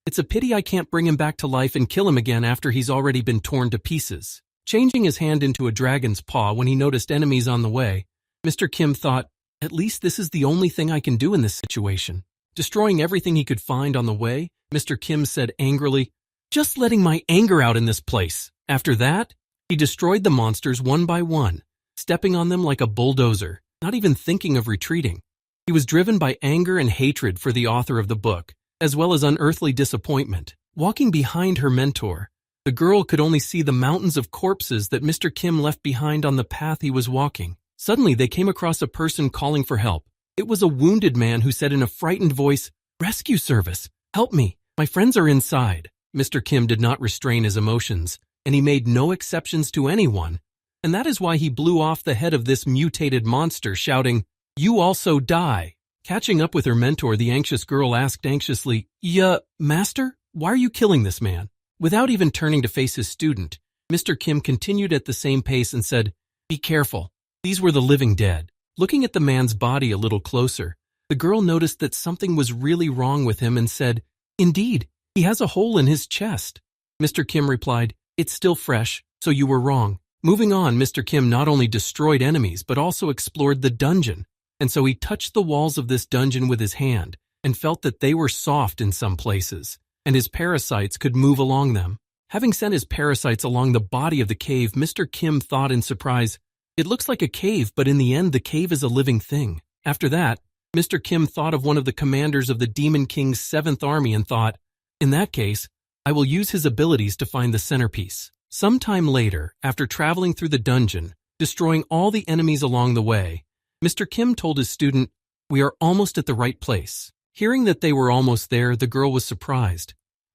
It's a pity I can't bring him back to life and kill him again after he's already been torn to pieces." Changing his hand into a dragon's paw when he noticed enemies on the way, Mr. Kim thought, "At least this is the only thing I can do in this situation." Destroying everything he could find on the way, Mr. Kim said angrily, "Just letting my anger out in this place." After that, he destroyed the monsters one by one, stepping on them like a bulldozer, not even thinking of retreating. He was driven by anger and hatred for the author of the book, as well as unearthly disappointment. Walking behind her mentor, the girl could only see the mountains of corpses that Mr. Kim left behind on the path he was walking. Suddenly, they came across a person calling for help. It was a wounded man who said in a frightened voice, "Rescue service, help me, my friends are inside." Mr. Kim did not restrain his emotions, and he made no exceptions to anyone, and that is why he blew off the head of this mutated monster, shouting, "You also die!" Catching up with her mentor, the anxious girl asked anxiously, "Yeah, master? Why are you killing this man?" Without even turning to face his student, Mr. Kim continued at the same pace and said, "Be careful. These were the living dead." Looking at the man's body a little closer, the girl noticed that something was really wrong with him and said, "Indeed, he has a hole in his chest." Mr. Kim replied, "It's still fresh, so you were wrong." Moving on, Mr. Kim not only destroyed enemies but also explored the dungeon, and so he touched the walls of this dungeon with his hand and felt that they were soft in some places, and his parasites could move along them. Having sent his parasites along the body of the cave, Mr. Kim thought in surprise, "It looks like a cave, but in the end the cave is a living thing." After that, Mr. Kim thought of one of the commanders of the Demon King's 7th Army and thought, "In that case, I will use his abilities to find the centerpiece." Sometime later, after traveling through the dungeon, destroying all the enemies along the way, Mr. Kim told his student, "We are almost at the right place." Hearing that they were almost there, the girl was surprised.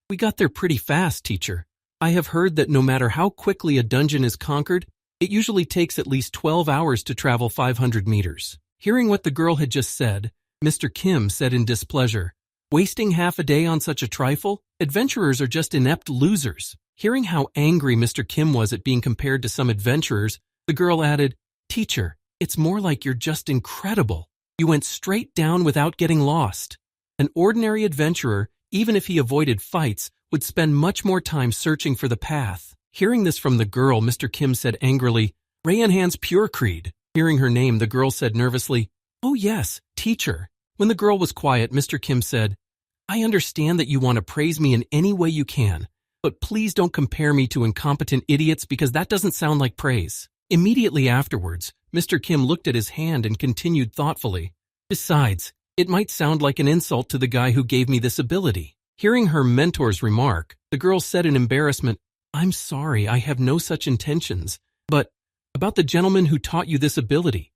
"We got there pretty fast, teacher. I have heard that no matter how quickly a dungeon is conquered, it usually takes at least 12 hours to travel 500 meters. Hearing what the girl had just said, Mr. Kim said in displeasure, "Wasting half a day on such a trifle? Adventurers are just inept losers." Hearing how angry Mr. Kim was at being compared to some adventurers, the girl added, "Teacher, it's more like you're just incredible. You went straight down without getting lost." An ordinary adventurer, even if he avoided fights, would spend much more time searching for the path. Hearing this from the girl, Mr. Kim said angrily, "Rayanhan's Pure Creed." Hearing her name, the girl said nervously, "Oh yes, teacher." When the girl was quiet, Mr. Kim said, "I understand that you want to praise me in any way you can, but please don't compare me to incompetent idiots because that doesn't sound like praise." Immediately afterwards, Mr. Kim looked at his hand and continued thoughtfully, "Besides, it might sound like an insult to the guy who gave me this ability." Hearing her mentor's remark, the girl said in embarrassment, "I'm sorry, I have no such intentions, but about the gentleman who taught you this ability,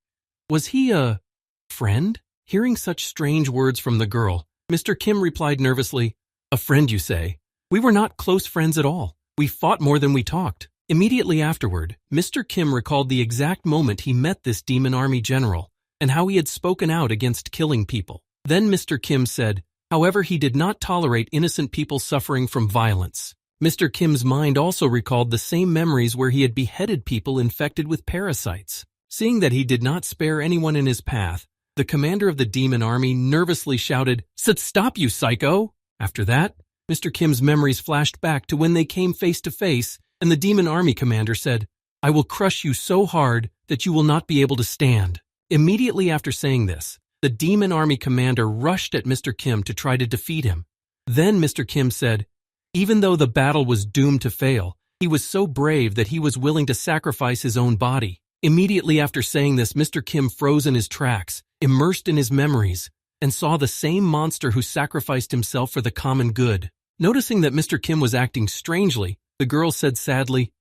was he a friend?" Hearing such strange words from the girl, Mr. Kim replied nervously, "A friend, you say? We were not close friends at all. We fought more than we talked." Immediately afterward, Mr. Kim recalled the exact moment he met this demon army general and how he had spoken out against killing people. Then Mr. Kim said, however, he did not tolerate innocent people suffering from violence. Mr. Kim's mind also recalled the same memories where he had beheaded people infected with parasites. Seeing that he did not spare anyone in his path, the commander of the demon army nervously shouted, "Stop, you psycho!" After that, Mr. Kim's memories flashed back to when they came face to face, and the demon army commander said, "I will crush you so hard that you will not be able to stand." Immediately after saying this, the demon army commander rushed at Mr. Kim to try to defeat him. Then Mr. Kim said, even though the battle was doomed to fail, he was so brave that he was willing to sacrifice his own body. Immediately after saying this, Mr. Kim froze in his tracks, immersed in his memories, and saw the same monster who sacrificed himself for the common good. Noticing that Mr. Kim was acting strangely, the girl said sadly,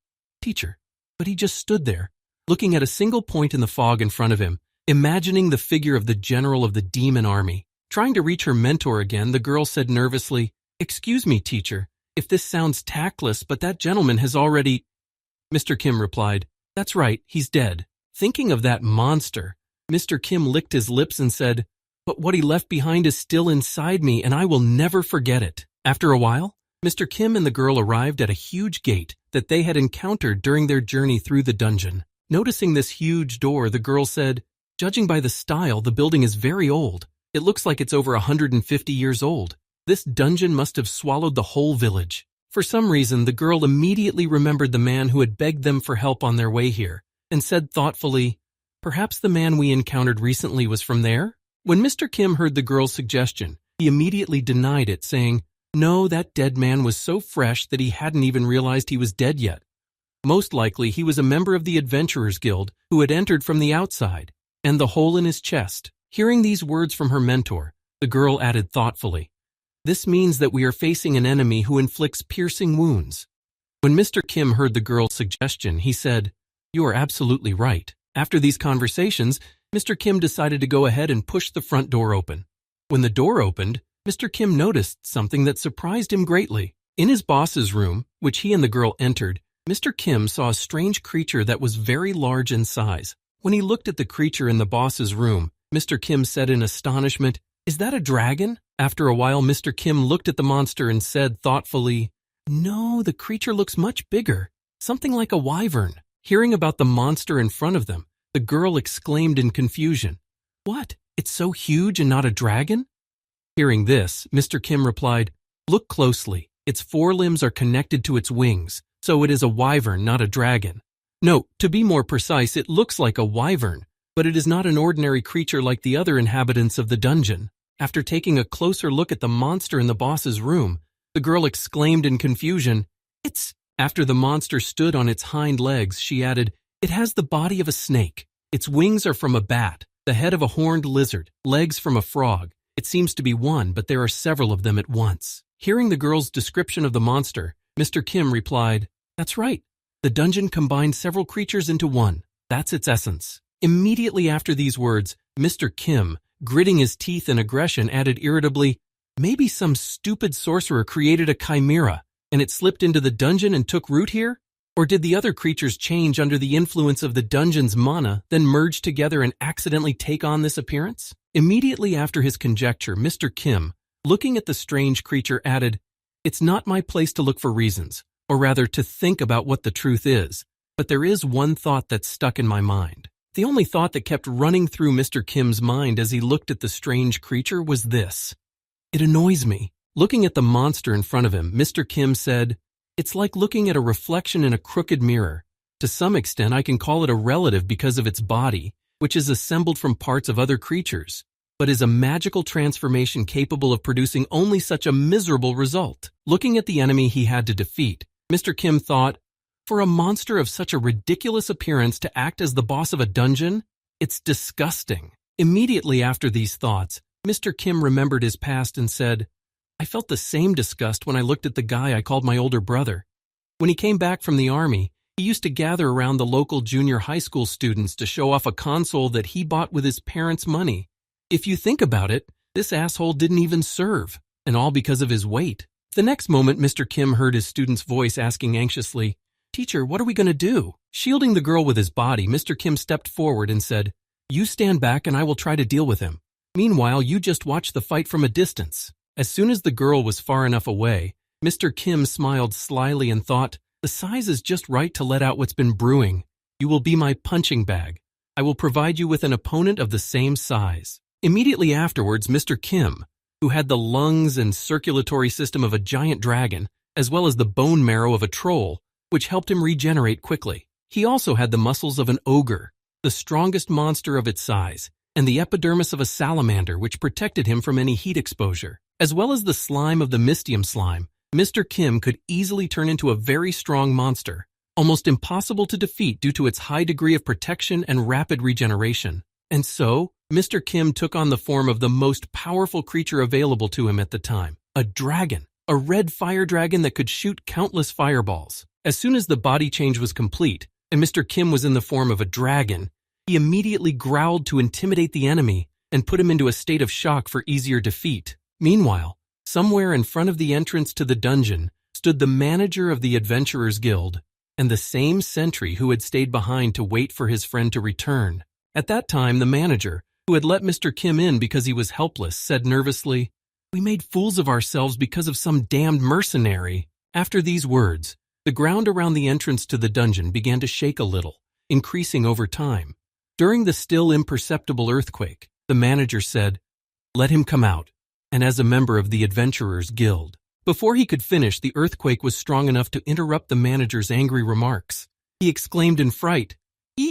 "Teacher," but he just stood there, looking at a single point in the fog in front of him, imagining the figure of the general of the demon army. Trying to reach her mentor again, the girl said nervously, "Excuse me, teacher, if this sounds tactless, but that gentleman has already—" Mr. Kim replied, "That's right, he's dead." Thinking of that monster, Mr. Kim licked his lips and said, "But what he left behind is still inside me, and I will never forget it." After a while, Mr. Kim and the girl arrived at a huge gate that they had encountered during their journey through the dungeon. Noticing this huge door, the girl said, "Judging by the style, the building is very old. It looks like it's over 150 years old. This dungeon must have swallowed the whole village." For some reason, the girl immediately remembered the man who had begged them for help on their way here, and said thoughtfully, "Perhaps the man we encountered recently was from there?" When Mr. Kim heard the girl's suggestion, he immediately denied it, saying, "No, that dead man was so fresh that he hadn't even realized he was dead yet. Most likely he was a member of the Adventurers Guild who had entered from the outside, and the hole in his chest." Hearing these words from her mentor, the girl added thoughtfully, "This means that we are facing an enemy who inflicts piercing wounds." When Mr. Kim heard the girl's suggestion, he said, "You are absolutely right." After these conversations, Mr. Kim decided to go ahead and push the front door open. When the door opened, Mr. Kim noticed something that surprised him greatly. In his boss's room, which he and the girl entered, Mr. Kim saw a strange creature that was very large in size. When he looked at the creature in the boss's room, Mr. Kim said in astonishment, "Is that a dragon?" After a while, Mr. Kim looked at the monster and said thoughtfully, "No, the creature looks much bigger, something like a wyvern." Hearing about the monster in front of them, the girl exclaimed in confusion, "What? It's so huge and not a dragon?" Hearing this, Mr. Kim replied, "Look closely. Its forelimbs are connected to its wings, so it is a wyvern, not a dragon. No, to be more precise, it looks like a wyvern, but it is not an ordinary creature like the other inhabitants of the dungeon." After taking a closer look at the monster in the boss's room, the girl exclaimed in confusion, "It's..." After the monster stood on its hind legs, she added, "It has the body of a snake. Its wings are from a bat, the head of a horned lizard, legs from a frog. It seems to be one, but there are several of them at once." Hearing the girl's description of the monster, Mr. Kim replied, "That's right. The dungeon combined several creatures into one. That's its essence." Immediately after these words, Mr. Kim, gritting his teeth in aggression, added irritably, "Maybe some stupid sorcerer created a chimera, and it slipped into the dungeon and took root here? Or did the other creatures change under the influence of the dungeon's mana, then merge together and accidentally take on this appearance?" Immediately after his conjecture, Mr. Kim, looking at the strange creature, added, "It's not my place to look for reasons, or rather to think about what the truth is, but there is one thought that's stuck in my mind." The only thought that kept running through Mr. Kim's mind as he looked at the strange creature was this: "It annoys me." Looking at the monster in front of him, Mr. Kim said, "It's like looking at a reflection in a crooked mirror. To some extent, I can call it a relative because of its body, which is assembled from parts of other creatures, but is a magical transformation capable of producing only such a miserable result." Looking at the enemy he had to defeat, Mr. Kim thought, "For a monster of such a ridiculous appearance to act as the boss of a dungeon, it's disgusting." Immediately after these thoughts, Mr. Kim remembered his past and said, "I felt the same disgust when I looked at the guy I called my older brother. When he came back from the army, he used to gather around the local junior high school students to show off a console that he bought with his parents' money. If you think about it, this asshole didn't even serve, and all because of his weight." The next moment, Mr. Kim heard his student's voice asking anxiously, "Teacher, what are we going to do?" Shielding the girl with his body, Mr. Kim stepped forward and said, "You stand back and I will try to deal with him. Meanwhile, you just watch the fight from a distance." As soon as the girl was far enough away, Mr. Kim smiled slyly and thought, "The size is just right to let out what's been brewing. You will be my punching bag. I will provide you with an opponent of the same size." Immediately afterwards, Mr. Kim, who had the lungs and circulatory system of a giant dragon, as well as the bone marrow of a troll, which helped him regenerate quickly. He also had the muscles of an ogre, the strongest monster of its size, and the epidermis of a salamander, which protected him from any heat exposure. As well as the slime of the mystium slime, Mr. Kim could easily turn into a very strong monster, almost impossible to defeat due to its high degree of protection and rapid regeneration. And so, Mr. Kim took on the form of the most powerful creature available to him at the time, a dragon, a red fire dragon that could shoot countless fireballs. As soon as the body change was complete, and Mr. Kim was in the form of a dragon, he immediately growled to intimidate the enemy and put him into a state of shock for easier defeat. Meanwhile, somewhere in front of the entrance to the dungeon stood the manager of the Adventurers Guild and the same sentry who had stayed behind to wait for his friend to return. At that time, the manager, who had let Mr. Kim in because he was helpless, said nervously, "We made fools of ourselves because of some damned mercenary." After these words, the ground around the entrance to the dungeon began to shake a little, increasing over time. During the still imperceptible earthquake, the manager said, "Let him come out," and as a member of the Adventurers Guild. Before he could finish, the earthquake was strong enough to interrupt the manager's angry remarks. He exclaimed in fright,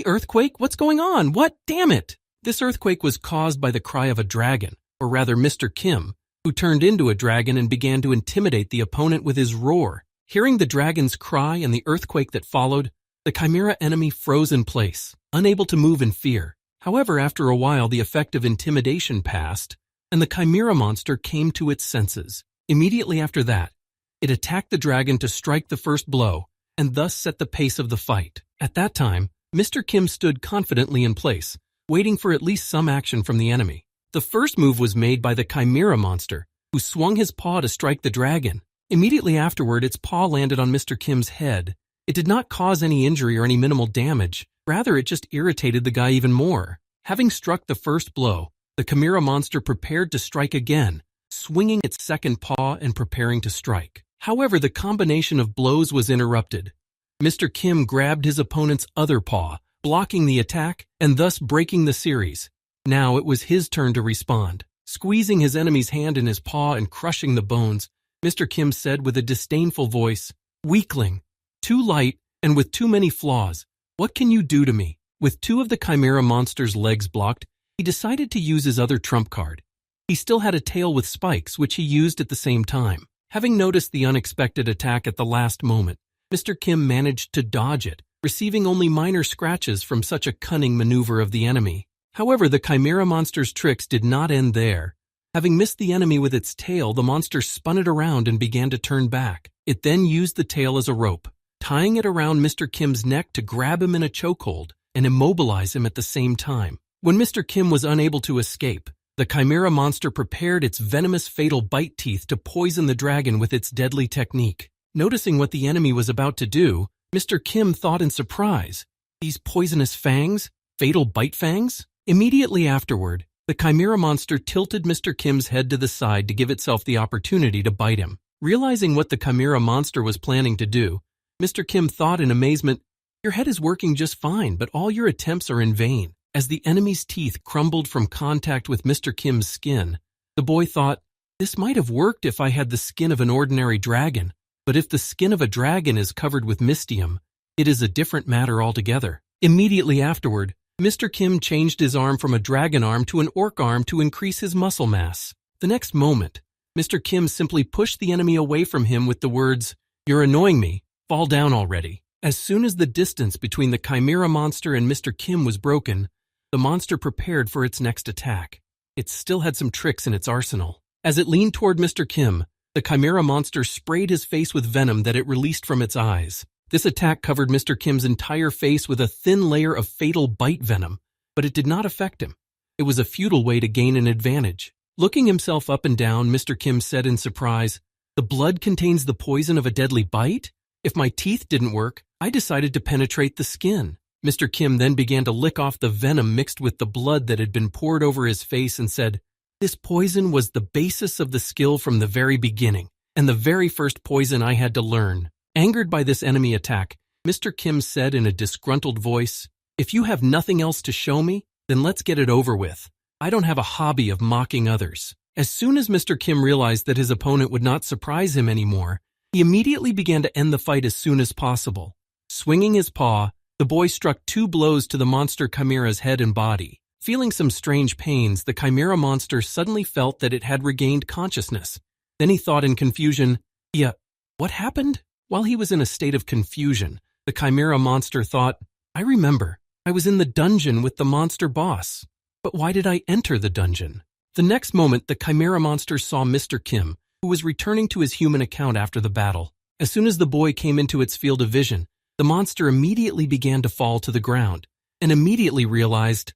"Earthquake, what's going on? What? Damn it!" This earthquake was caused by the cry of a dragon, or rather Mr. Kim, who turned into a dragon and began to intimidate the opponent with his roar. Hearing the dragon's cry and the earthquake that followed, the chimera enemy froze in place, unable to move in fear. However, after a while, the effect of intimidation passed, and the chimera monster came to its senses. Immediately after that, it attacked the dragon to strike the first blow, and thus set the pace of the fight. At that time, Mr. Kim stood confidently in place, waiting for at least some action from the enemy. The first move was made by the chimera monster, who swung his paw to strike the dragon. Immediately afterward, its paw landed on Mr. Kim's head. It did not cause any injury or any minimal damage. Rather, it just irritated the guy even more. Having struck the first blow, the Chimera monster prepared to strike again, swinging its second paw and preparing to strike. However, the combination of blows was interrupted. Mr. Kim grabbed his opponent's other paw, blocking the attack and thus breaking the series. Now it was his turn to respond. Squeezing his enemy's hand in his paw and crushing the bones, Mr. Kim said with a disdainful voice, "Weakling, too light and with too many flaws. What can you do to me?" With two of the Chimera monster's legs blocked, he decided to use his other trump card. He still had a tail with spikes, which he used at the same time. Having noticed the unexpected attack at the last moment, Mr. Kim managed to dodge it, receiving only minor scratches from such a cunning maneuver of the enemy. However, the Chimera monster's tricks did not end there. Having missed the enemy with its tail, the monster spun it around and began to turn back. It then used the tail as a rope, tying it around Mr. Kim's neck to grab him in a chokehold and immobilize him at the same time. When Mr. Kim was unable to escape, the Chimera monster prepared its venomous fatal bite teeth to poison the dragon with its deadly technique. Noticing what the enemy was about to do, Mr. Kim thought in surprise, "These poisonous fangs? Fatal bite fangs?" Immediately afterward, the Chimera monster tilted Mr. Kim's head to the side to give itself the opportunity to bite him. Realizing what the Chimera monster was planning to do, Mr. Kim thought in amazement, "Your head is working just fine, but all your attempts are in vain." As the enemy's teeth crumbled from contact with Mr. Kim's skin, the boy thought, "This might have worked if I had the skin of an ordinary dragon, but if the skin of a dragon is covered with mystium, it is a different matter altogether." Immediately afterward, Mr. Kim changed his arm from a dragon arm to an orc arm to increase his muscle mass. The next moment, Mr. Kim simply pushed the enemy away from him with the words, "You're annoying me, fall down already." As soon as the distance between the Chimera monster and Mr. Kim was broken, the monster prepared for its next attack. It still had some tricks in its arsenal. As it leaned toward Mr. Kim, the Chimera monster sprayed his face with venom that it released from its eyes. This attack covered Mr. Kim's entire face with a thin layer of fatal bite venom, but it did not affect him. It was a futile way to gain an advantage. Looking himself up and down, Mr. Kim said in surprise, "The blood contains the poison of a deadly bite? If my teeth didn't work, I decided to penetrate the skin." Mr. Kim then began to lick off the venom mixed with the blood that had been poured over his face and said, "This poison was the basis of the skill from the very beginning, and the very first poison I had to learn." Angered by this enemy attack, Mr. Kim said in a disgruntled voice, "If you have nothing else to show me, then let's get it over with. I don't have a hobby of mocking others." As soon as Mr. Kim realized that his opponent would not surprise him anymore, he immediately began to end the fight as soon as possible. Swinging his paw, the boy struck 2 blows to the monster Chimera's head and body. Feeling some strange pains, the Chimera monster suddenly felt that it had regained consciousness. Then he thought in confusion, "Yeah, what happened?" While he was in a state of confusion, the Chimera monster thought, "I remember, I was in the dungeon with the monster boss. But why did I enter the dungeon?" The next moment, the Chimera monster saw Mr. Kim, who was returning to his human account after the battle. As soon as the boy came into its field of vision, the monster immediately began to fall to the ground, and immediately realized,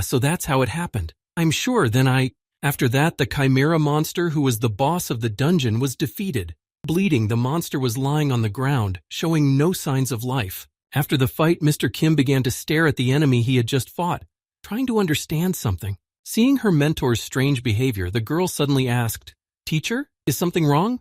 so that's how it happened. I'm sure then After that, the Chimera monster, who was the boss of the dungeon, was defeated. Bleeding, the monster was lying on the ground, showing no signs of life. After the fight, Mr. Kim began to stare at the enemy he had just fought, trying to understand something. Seeing her mentor's strange behavior, the girl suddenly asked, "Teacher, is something wrong?"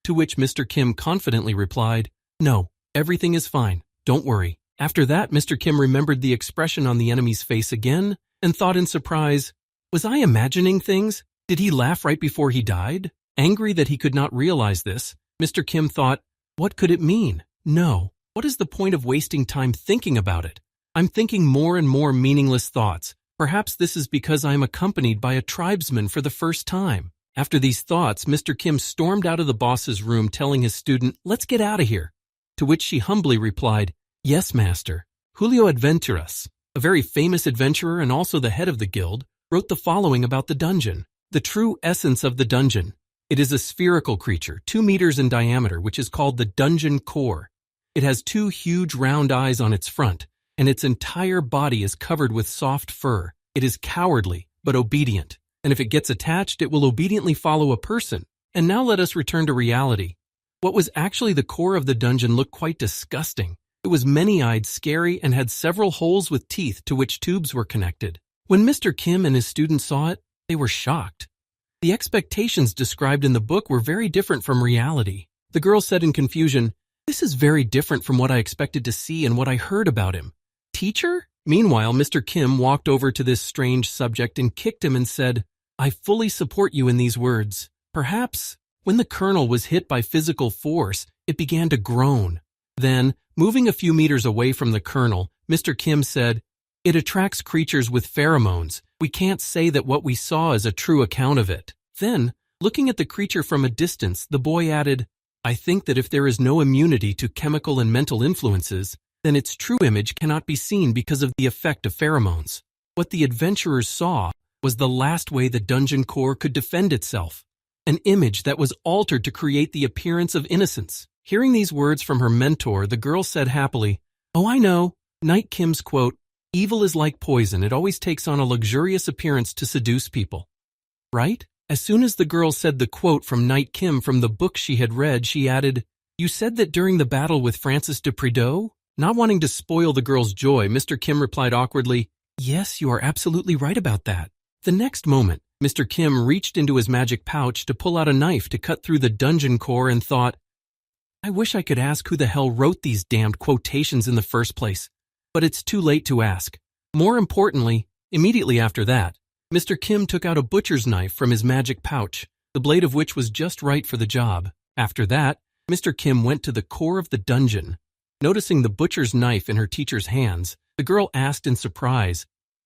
To which Mr. Kim confidently replied, "No, everything is fine, don't worry." After that, Mr. Kim remembered the expression on the enemy's face again and thought in surprise, "Was I imagining things? Did he laugh right before he died?" Angry that he could not realize this, Mr. Kim thought, "What could it mean? No, what is the point of wasting time thinking about it? I'm thinking more and more meaningless thoughts. Perhaps this is because I am accompanied by a tribesman for the first time." After these thoughts, Mr. Kim stormed out of the boss's room telling his student, "Let's get out of here." To which she humbly replied, "Yes, master." Julio Adventuras, a very famous adventurer and also the head of the guild, wrote the following about the dungeon. The true essence of the dungeon. It is a spherical creature, 2 meters in diameter, which is called the dungeon core. It has 2 huge round eyes on its front, and its entire body is covered with soft fur. It is cowardly, but obedient, and if it gets attached, it will obediently follow a person. And now let us return to reality. What was actually the core of the dungeon looked quite disgusting. It was many-eyed, scary, and had several holes with teeth to which tubes were connected. When Mr. Kim and his students saw it, they were shocked. The expectations described in the book were very different from reality. The girl said in confusion, "This is very different from what I expected to see and what I heard about him. Teacher?" Meanwhile, Mr. Kim walked over to this strange subject and kicked him and said, "I fully support you in these words. Perhaps." When the colonel was hit by physical force, it began to groan. Then, moving a few meters away from the colonel, Mr. Kim said, "It attracts creatures with pheromones. We can't say that what we saw is a true account of it." Then, looking at the creature from a distance, the boy added, "I think that if there is no immunity to chemical and mental influences, then its true image cannot be seen because of the effect of pheromones." What the adventurers saw was the last way the dungeon core could defend itself, an image that was altered to create the appearance of innocence. Hearing these words from her mentor, the girl said happily, "Oh, I know. Knight Kim's quote, 'Evil is like poison. It always takes on a luxurious appearance to seduce people.' Right?" As soon as the girl said the quote from Knight Kim from the book she had read, she added, "You said that during the battle with Francis de Prideaux?" Not wanting to spoil the girl's joy, Mr. Kim replied awkwardly, "Yes, you are absolutely right about that." The next moment, Mr. Kim reached into his magic pouch to pull out a knife to cut through the dungeon core and thought, "I wish I could ask who the hell wrote these damned quotations in the first place, but it's too late to ask." More importantly, immediately after that, Mr. Kim took out a butcher's knife from his magic pouch, the blade of which was just right for the job. After that, Mr. Kim went to the core of the dungeon. Noticing the butcher's knife in her teacher's hands, the girl asked in surprise,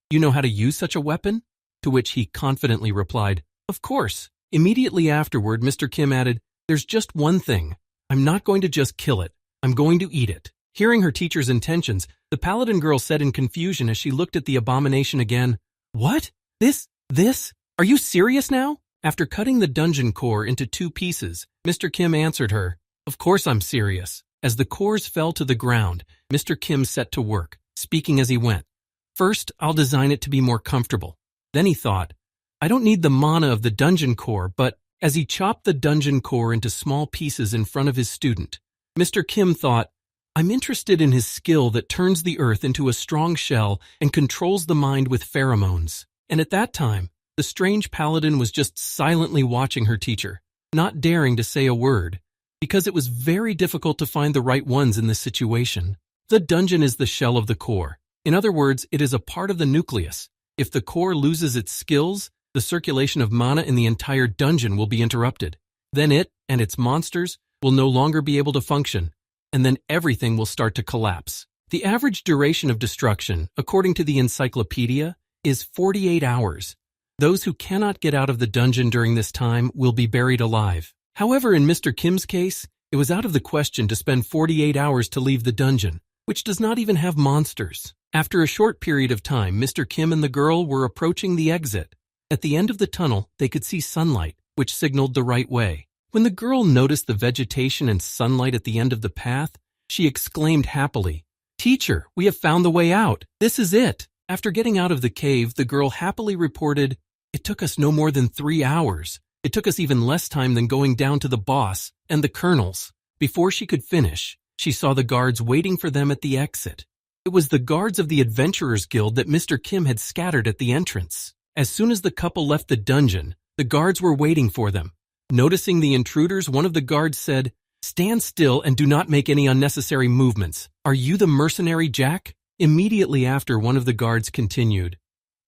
"You know how to use such a weapon?" To which he confidently replied, "Of course." Immediately afterward, Mr. Kim added, "There's just one thing. I'm not going to just kill it. I'm going to eat it." Hearing her teacher's intentions, the paladin girl said in confusion as she looked at the abomination again, "What? This? Are you serious now?" After cutting the dungeon core into 2 pieces, Mr. Kim answered her, "Of course I'm serious." As the cores fell to the ground, Mr. Kim set to work, speaking as he went. "First, I'll design it to be more comfortable." Then he thought, "I don't need the mana of the dungeon core," but as he chopped the dungeon core into small pieces in front of his student, Mr. Kim thought, "I'm interested in his skill that turns the earth into a strong shell and controls the mind with pheromones." And at that time, the strange paladin was just silently watching her teacher, not daring to say a word, because it was very difficult to find the right ones in this situation. The dungeon is the shell of the core. In other words, it is a part of the nucleus. If the core loses its skills, the circulation of mana in the entire dungeon will be interrupted. Then it and its monsters will no longer be able to function, and then everything will start to collapse. The average duration of destruction, according to the encyclopedia, is 48 hours. Those who cannot get out of the dungeon during this time will be buried alive. However, in Mr. Kim's case, it was out of the question to spend 48 hours to leave the dungeon, which does not even have monsters. After a short period of time, Mr. Kim and the girl were approaching the exit. At the end of the tunnel, they could see sunlight, which signaled the right way. When the girl noticed the vegetation and sunlight at the end of the path, she exclaimed happily, "Teacher, we have found the way out. This is it." After getting out of the cave, the girl happily reported, "It took us no more than 3 hours. It took us even less time than going down to the boss and the colonels." Before she could finish, she saw the guards waiting for them at the exit. It was the guards of the Adventurers Guild that Mr. Kim had scattered at the entrance. As soon as the couple left the dungeon, the guards were waiting for them. Noticing the intruders, one of the guards said, "Stand still and do not make any unnecessary movements. Are you the mercenary Jack?" Immediately after, one of the guards continued,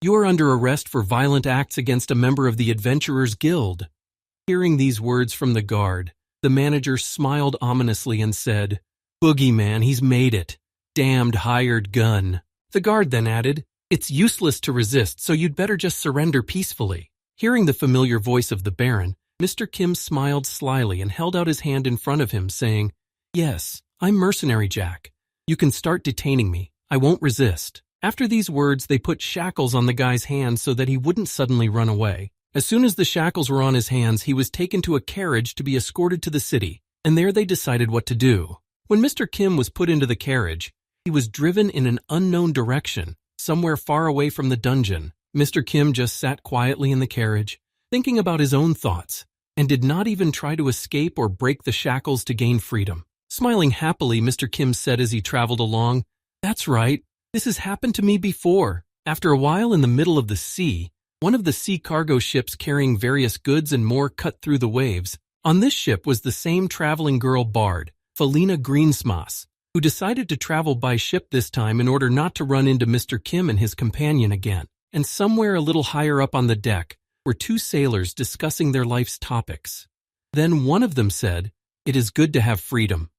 "You are under arrest for violent acts against a member of the Adventurers Guild." Hearing these words from the guard, the manager smiled ominously and said, "Boogeyman, he's made it. Damned hired gun." The guard then added, "It's useless to resist, so you'd better just surrender peacefully." Hearing the familiar voice of the Baron, Mr. Kim smiled slyly and held out his hand in front of him, saying, "Yes, I'm Mercenary Jack. You can start detaining me. I won't resist." After these words, they put shackles on the guy's hands so that he wouldn't suddenly run away. As soon as the shackles were on his hands, he was taken to a carriage to be escorted to the city, and there they decided what to do. When Mr. Kim was put into the carriage, he was driven in an unknown direction, somewhere far away from the dungeon. Mr. Kim just sat quietly in the carriage, thinking about his own thoughts. and did not even try to escape or break the shackles to gain freedom. Smiling happily, Mr. Kim said as he traveled along, "That's right, this has happened to me before." After a while in the middle of the sea, one of the sea cargo ships carrying various goods and more cut through the waves. On this ship was the same traveling girl Bard, Felina Greensmas, who decided to travel by ship this time in order not to run into Mr. Kim and his companion again. And somewhere a little higher up on the deck were two sailors discussing their life's topics. Then one of them said, "It is good to have freedom."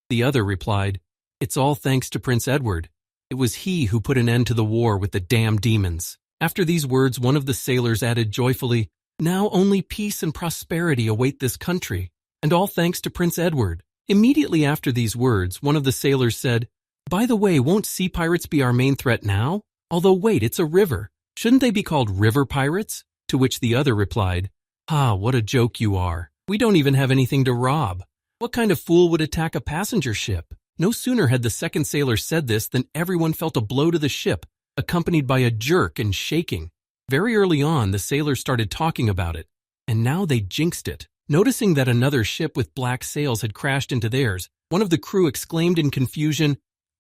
The other replied, "It's all thanks to Prince Edward. It was he who put an end to the war with the damned demons." After these words, one of the sailors added joyfully, "Now only peace and prosperity await this country, and all thanks to Prince Edward." Immediately after these words, one of the sailors said, "By the way, won't sea pirates be our main threat now? Although wait, it's a river. Shouldn't they be called river pirates?" To which the other replied, "Ah, what a joke you are. We don't even have anything to rob. What kind of fool would attack a passenger ship?" No sooner had the second sailor said this than everyone felt a blow to the ship, accompanied by a jerk and shaking. Very early on, the sailors started talking about it, and now they jinxed it. Noticing that another ship with black sails had crashed into theirs, one of the crew exclaimed in confusion,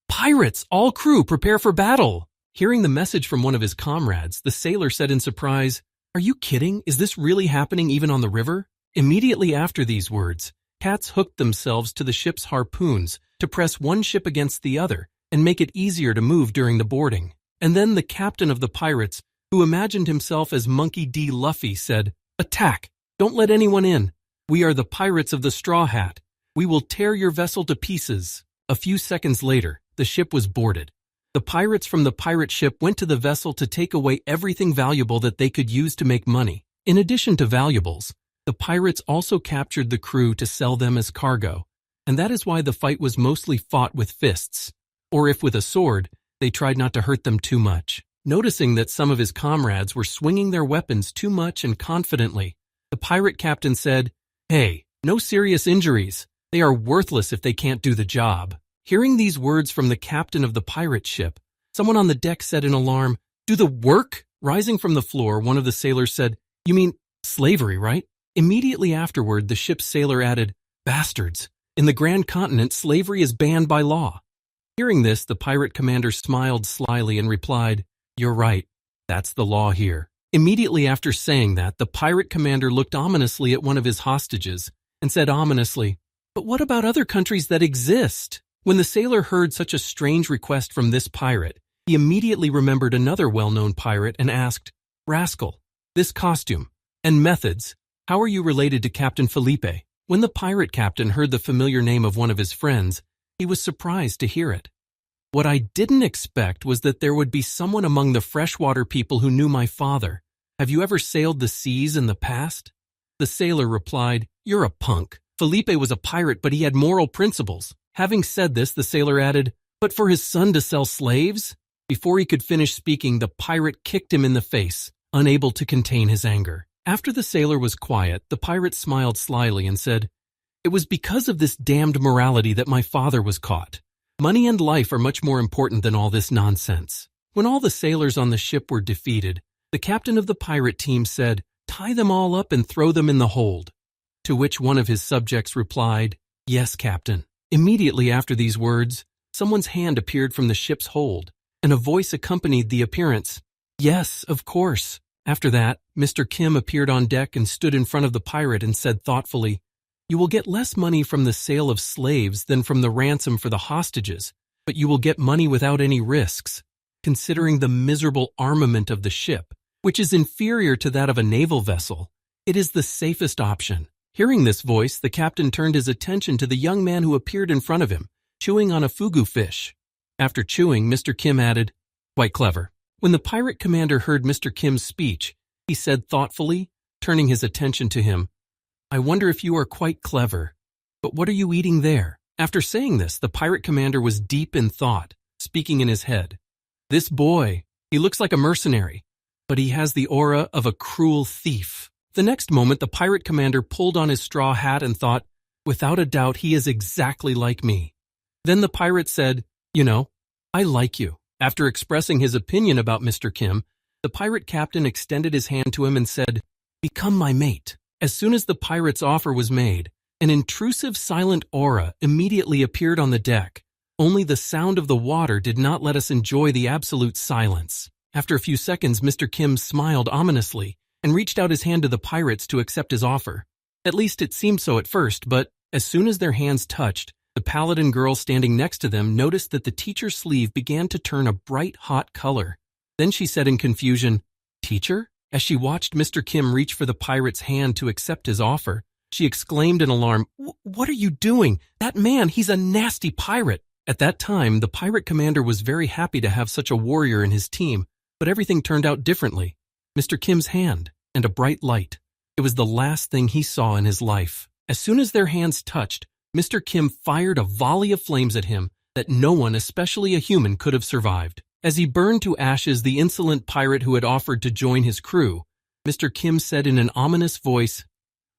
"Pirates! All crew, prepare for battle!" Hearing the message from one of his comrades, the sailor said in surprise, "Are you kidding? Is this really happening even on the river?" Immediately after these words, cats hooked themselves to the ship's harpoons to press one ship against the other and make it easier to move during the boarding. And then the captain of the pirates, who imagined himself as Monkey D. Luffy, said, "Attack! Don't let anyone in. We are the pirates of the Straw Hat. We will tear your vessel to pieces." A few seconds later, the ship was boarded. The pirates from the pirate ship went to the vessel to take away everything valuable that they could use to make money. In addition to valuables, the pirates also captured the crew to sell them as cargo, and that is why the fight was mostly fought with fists, or if with a sword, they tried not to hurt them too much. Noticing that some of his comrades were swinging their weapons too much and confidently, the pirate captain said, "Hey, no serious injuries. They are worthless if they can't do the job." Hearing these words from the captain of the pirate ship, someone on the deck said in alarm, "Do the work?" Rising from the floor, one of the sailors said, "You mean slavery, right?" Immediately afterward, the ship's sailor added, "Bastards! In the Grand Continent, slavery is banned by law." Hearing this, the pirate commander smiled slyly and replied, "You're right. That's the law here." Immediately after saying that, the pirate commander looked ominously at one of his hostages and said ominously, "But what about other countries that exist?" When the sailor heard such a strange request from this pirate, he immediately remembered another well-known pirate and asked, "Rascal, this costume and methods, how are you related to Captain Felipe?" When the pirate captain heard the familiar name of one of his friends, he was surprised to hear it. "What I didn't expect was that there would be someone among the freshwater people who knew my father. Have you ever sailed the seas in the past?" The sailor replied, "You're a punk. Felipe was a pirate, but he had moral principles." Having said this, the sailor added, "But for his son to sell slaves?" Before he could finish speaking, the pirate kicked him in the face, unable to contain his anger. After the sailor was quiet, the pirate smiled slyly and said, "It was because of this damned morality that my father was caught. Money and life are much more important than all this nonsense." When all the sailors on the ship were defeated, the captain of the pirate team said, "Tie them all up and throw them in the hold." To which one of his subjects replied, "Yes, Captain." Immediately after these words, someone's hand appeared from the ship's hold, and a voice accompanied the appearance. "Yes, of course." After that, Mr. Kim appeared on deck and stood in front of the pirate and said thoughtfully, "You will get less money from the sale of slaves than from the ransom for the hostages, but you will get money without any risks. Considering the miserable armament of the ship, which is inferior to that of a naval vessel, it is the safest option." Hearing this voice, the captain turned his attention to the young man who appeared in front of him, chewing on a fugu fish. After chewing, Mr. Kim added, "Quite clever." When the pirate commander heard Mr. Kim's speech, he said thoughtfully, turning his attention to him, "I wonder if you are quite clever, but what are you eating there?" After saying this, the pirate commander was deep in thought, speaking in his head. "This boy, he looks like a mercenary, but he has the aura of a cruel thief." The next moment, the pirate commander pulled on his straw hat and thought, "Without a doubt, he is exactly like me." Then the pirate said, "You know, I like you." After expressing his opinion about Mr. Kim, the pirate captain extended his hand to him and said, "Become my mate." As soon as the pirate's offer was made, an intrusive silent aura immediately appeared on the deck. Only the sound of the water did not let us enjoy the absolute silence. After a few seconds, Mr. Kim smiled ominously and reached out his hand to the pirates to accept his offer. At least it seemed so at first, but as soon as their hands touched, the paladin girl standing next to them noticed that the teacher's sleeve began to turn a bright, hot color. Then she said in confusion, "Teacher?" As she watched Mr. Kim reach for the pirate's hand to accept his offer, she exclaimed in alarm, "What are you doing? That man, he's a nasty pirate." At that time, the pirate commander was very happy to have such a warrior in his team, but everything turned out differently. Mr. Kim's hand and a bright light. It was the last thing he saw in his life. As soon as their hands touched, Mr. Kim fired a volley of flames at him that no one, especially a human, could have survived. As he burned to ashes the insolent pirate who had offered to join his crew, Mr. Kim said in an ominous voice,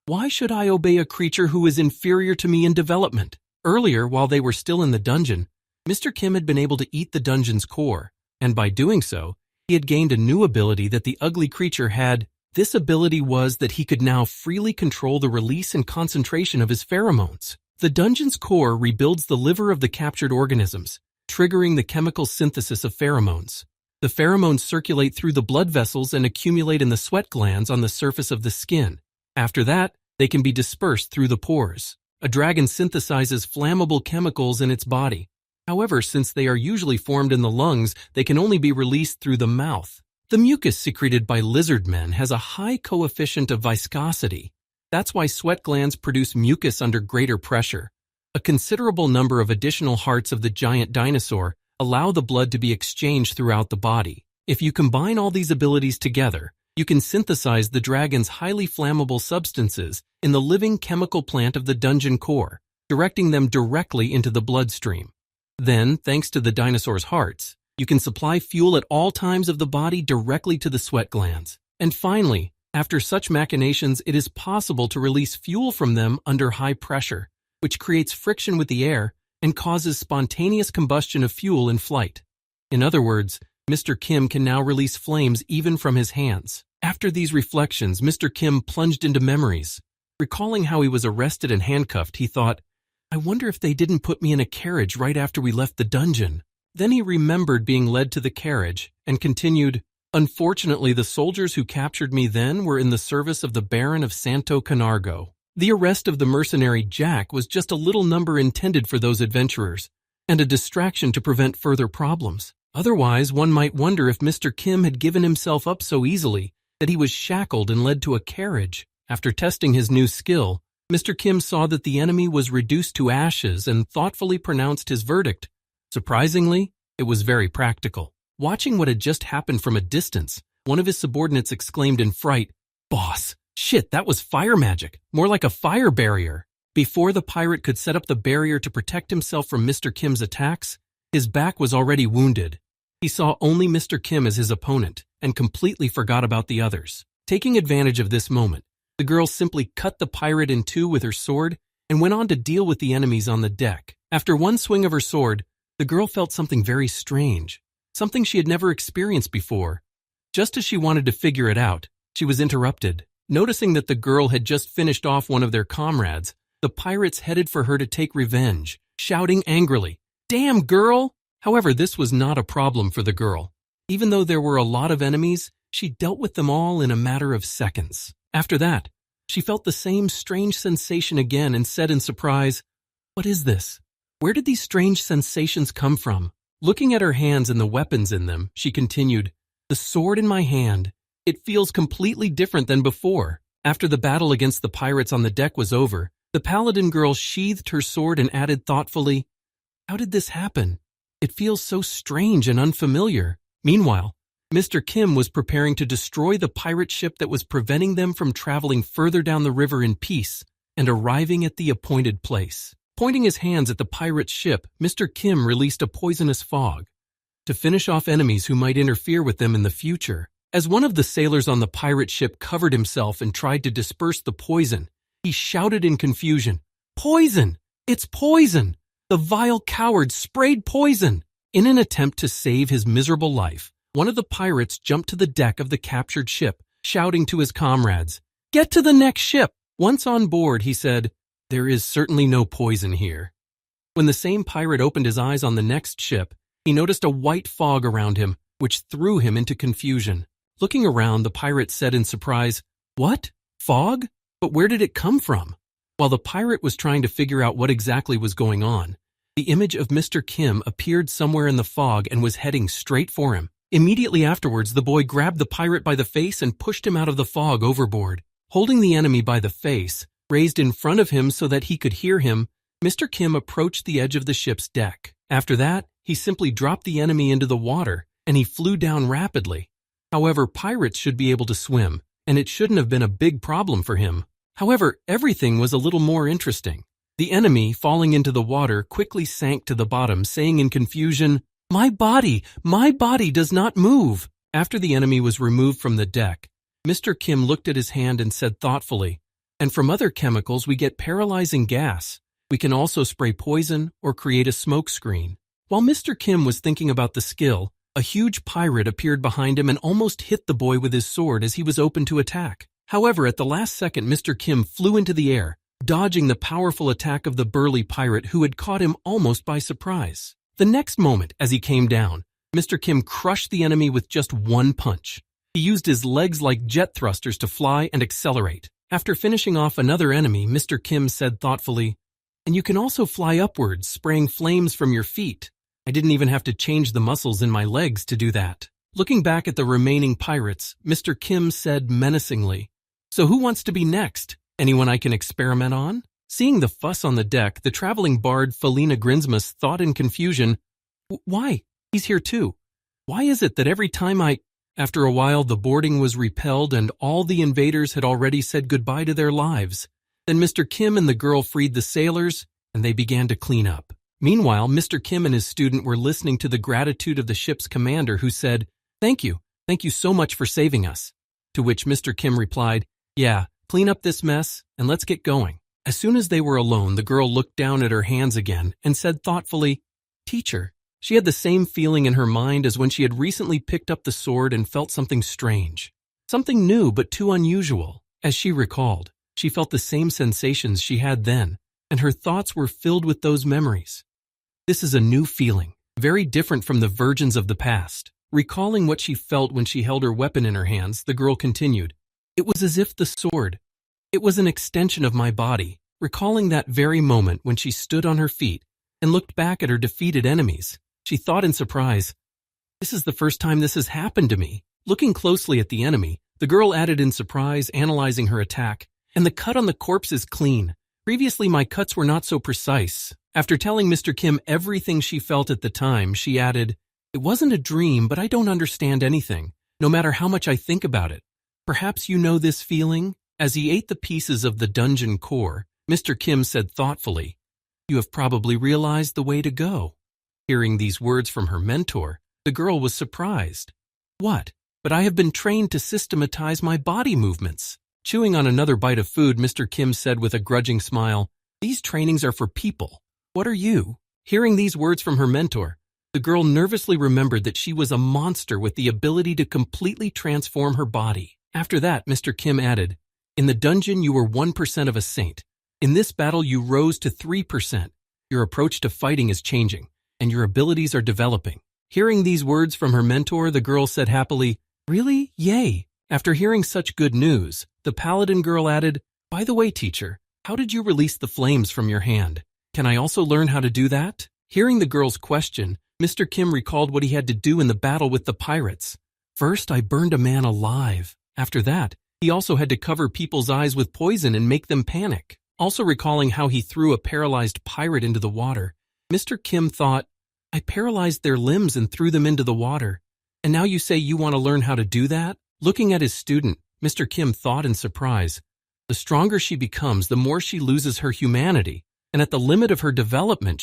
"Why should I obey a creature who is inferior to me in development?" Earlier, while they were still in the dungeon, Mr. Kim had been able to eat the dungeon's core, and by doing so, he had gained a new ability that the ugly creature had. This ability was that he could now freely control the release and concentration of his pheromones. The dungeon's core rebuilds the liver of the captured organisms, triggering the chemical synthesis of pheromones. The pheromones circulate through the blood vessels and accumulate in the sweat glands on the surface of the skin. After that, they can be dispersed through the pores. A dragon synthesizes flammable chemicals in its body. However, since they are usually formed in the lungs, they can only be released through the mouth. The mucus secreted by lizard men has a high coefficient of viscosity. That's why sweat glands produce mucus under greater pressure. A considerable number of additional hearts of the giant dinosaur allow the blood to be exchanged throughout the body. If you combine all these abilities together, you can synthesize the dragon's highly flammable substances in the living chemical plant of the dungeon core, directing them directly into the bloodstream. Then, thanks to the dinosaur's hearts, you can supply fuel at all times of the body directly to the sweat glands. And finally, after such machinations, it is possible to release fuel from them under high pressure, which creates friction with the air and causes spontaneous combustion of fuel in flight. In other words, Mr. Kim can now release flames even from his hands. After these reflections, Mr. Kim plunged into memories. Recalling how he was arrested and handcuffed, he thought, "I wonder if they didn't put me in a carriage right after we left the dungeon." Then he remembered being led to the carriage and continued, "Unfortunately, the soldiers who captured me then were in the service of the Baron of Santo Canargo. The arrest of the mercenary Jack was just a little number intended for those adventurers, and a distraction to prevent further problems. Otherwise, one might wonder if Mr. Kim had given himself up so easily that he was shackled and led to a carriage." After testing his new skill, Mr. Kim saw that the enemy was reduced to ashes and thoughtfully pronounced his verdict. Surprisingly, it was very practical. Watching what had just happened from a distance, one of his subordinates exclaimed in fright, "Boss, shit, that was fire magic, more like a fire barrier." Before the pirate could set up the barrier to protect himself from Mr. Kim's attacks, his back was already wounded. He saw only Mr. Kim as his opponent and completely forgot about the others. Taking advantage of this moment, the girl simply cut the pirate in two with her sword and went on to deal with the enemies on the deck. After one swing of her sword, the girl felt something very strange, something she had never experienced before. Just as she wanted to figure it out, she was interrupted. Noticing that the girl had just finished off one of their comrades, the pirates headed for her to take revenge, shouting angrily, "Damn, girl!" However, this was not a problem for the girl. Even though there were a lot of enemies, she dealt with them all in a matter of seconds. After that, she felt the same strange sensation again and said in surprise, "What is this? Where did these strange sensations come from?" Looking at her hands and the weapons in them, she continued, "The sword in my hand, it feels completely different than before." After the battle against the pirates on the deck was over, the paladin girl sheathed her sword and added thoughtfully, "How did this happen? It feels so strange and unfamiliar." Meanwhile, Mr. Kim was preparing to destroy the pirate ship that was preventing them from traveling further down the river in peace and arriving at the appointed place. Pointing his hands at the pirate ship, Mr. Kim released a poisonous fog to finish off enemies who might interfere with them in the future. As one of the sailors on the pirate ship covered himself and tried to disperse the poison, he shouted in confusion, "Poison! It's poison! The vile coward sprayed poison!" In an attempt to save his miserable life, one of the pirates jumped to the deck of the captured ship, shouting to his comrades, Get to the next ship. Once on board, he said, "There is certainly no poison here." When the same pirate opened his eyes on the next ship, he noticed a white fog around him, which threw him into confusion. Looking around, the pirate said in surprise, "What? Fog? But where did it come from?" While the pirate was trying to figure out what exactly was going on, the image of Mr. Kim appeared somewhere in the fog and was heading straight for him. Immediately afterwards, the boy grabbed the pirate by the face and pushed him out of the fog overboard. Holding the enemy by the face, raised in front of him so that he could hear him, Mr. Kim approached the edge of the ship's deck. After that, he simply dropped the enemy into the water, and he flew down rapidly. However, pirates should be able to swim, and it shouldn't have been a big problem for him. However, everything was a little more interesting. The enemy, falling into the water, quickly sank to the bottom, saying in confusion, my body does not move." After the enemy was removed from the deck, Mr. Kim looked at his hand and said thoughtfully, "And from other chemicals we get paralyzing gas. We can also spray poison or create a smoke screen." While Mr. Kim was thinking about the skill, a huge pirate appeared behind him and almost hit the boy with his sword as he was open to attack. However, at the last second, Mr. Kim flew into the air, dodging the powerful attack of the burly pirate who had caught him almost by surprise. The next moment, as he came down, Mr. Kim crushed the enemy with just one punch. He used his legs like jet thrusters to fly and accelerate. After finishing off another enemy, Mr. Kim said thoughtfully, "And you can also fly upwards, spraying flames from your feet. I didn't even have to change the muscles in my legs to do that." Looking back at the remaining pirates, Mr. Kim said menacingly, "So who wants to be next? Anyone I can experiment on?" Seeing the fuss on the deck, the traveling bard Felina Grinsmus thought in confusion, "Why? He's here too. Why is it that every time After a while, the boarding was repelled and all the invaders had already said goodbye to their lives. Then Mr. Kim and the girl freed the sailors, and they began to clean up. Meanwhile, Mr. Kim and his student were listening to the gratitude of the ship's commander, who said, Thank you so much for saving us." To which Mr. Kim replied, "Yeah, clean up this mess, and let's get going." As soon as they were alone, the girl looked down at her hands again and said thoughtfully, "Teacher." She had the same feeling in her mind as when she had recently picked up the sword and felt something strange. Something new but too unusual. As she recalled, she felt the same sensations she had then, and her thoughts were filled with those memories. This is a new feeling, very different from the virgins of the past. Recalling what she felt when she held her weapon in her hands, the girl continued, "It was as if the sword, it was an extension of my body." Recalling that very moment when she stood on her feet and looked back at her defeated enemies, she thought in surprise, "This is the first time this has happened to me." Looking closely at the enemy, the girl added in surprise, analyzing her attack, "And the cut on the corpse is clean. Previously my cuts were not so precise." After telling Mr. Kim everything she felt at the time, she added, "It wasn't a dream, but I don't understand anything, no matter how much I think about it. Perhaps you know this feeling?" As he ate the pieces of the dungeon core, Mr. Kim said thoughtfully, "You have probably realized the way to go." Hearing these words from her mentor, the girl was surprised. "What? But I have been trained to systematize my body movements." Chewing on another bite of food, Mr. Kim said with a grudging smile, "These trainings are for people. What are you?" Hearing these words from her mentor, the girl nervously remembered that she was a monster with the ability to completely transform her body. After that, Mr. Kim added, "In the dungeon you were 1% of a saint. In this battle you rose to 3%. Your approach to fighting is changing, and your abilities are developing." Hearing these words from her mentor, the girl said happily, "Really? Yay." After hearing such good news, the paladin girl added, "By the way, teacher, how did you release the flames from your hand? Can I also learn how to do that?" Hearing the girl's question, Mr. Kim recalled what he had to do in the battle with the pirates. "First, I burned a man alive. After that, he also had to cover people's eyes with poison and make them panic." Also recalling how he threw a paralyzed pirate into the water, Mr. Kim thought, "I paralyzed their limbs and threw them into the water. And now you say you want to learn how to do that?" Looking at his student, Mr. Kim thought in surprise, "The stronger she becomes, the more she loses her humanity. And at the limit of her development,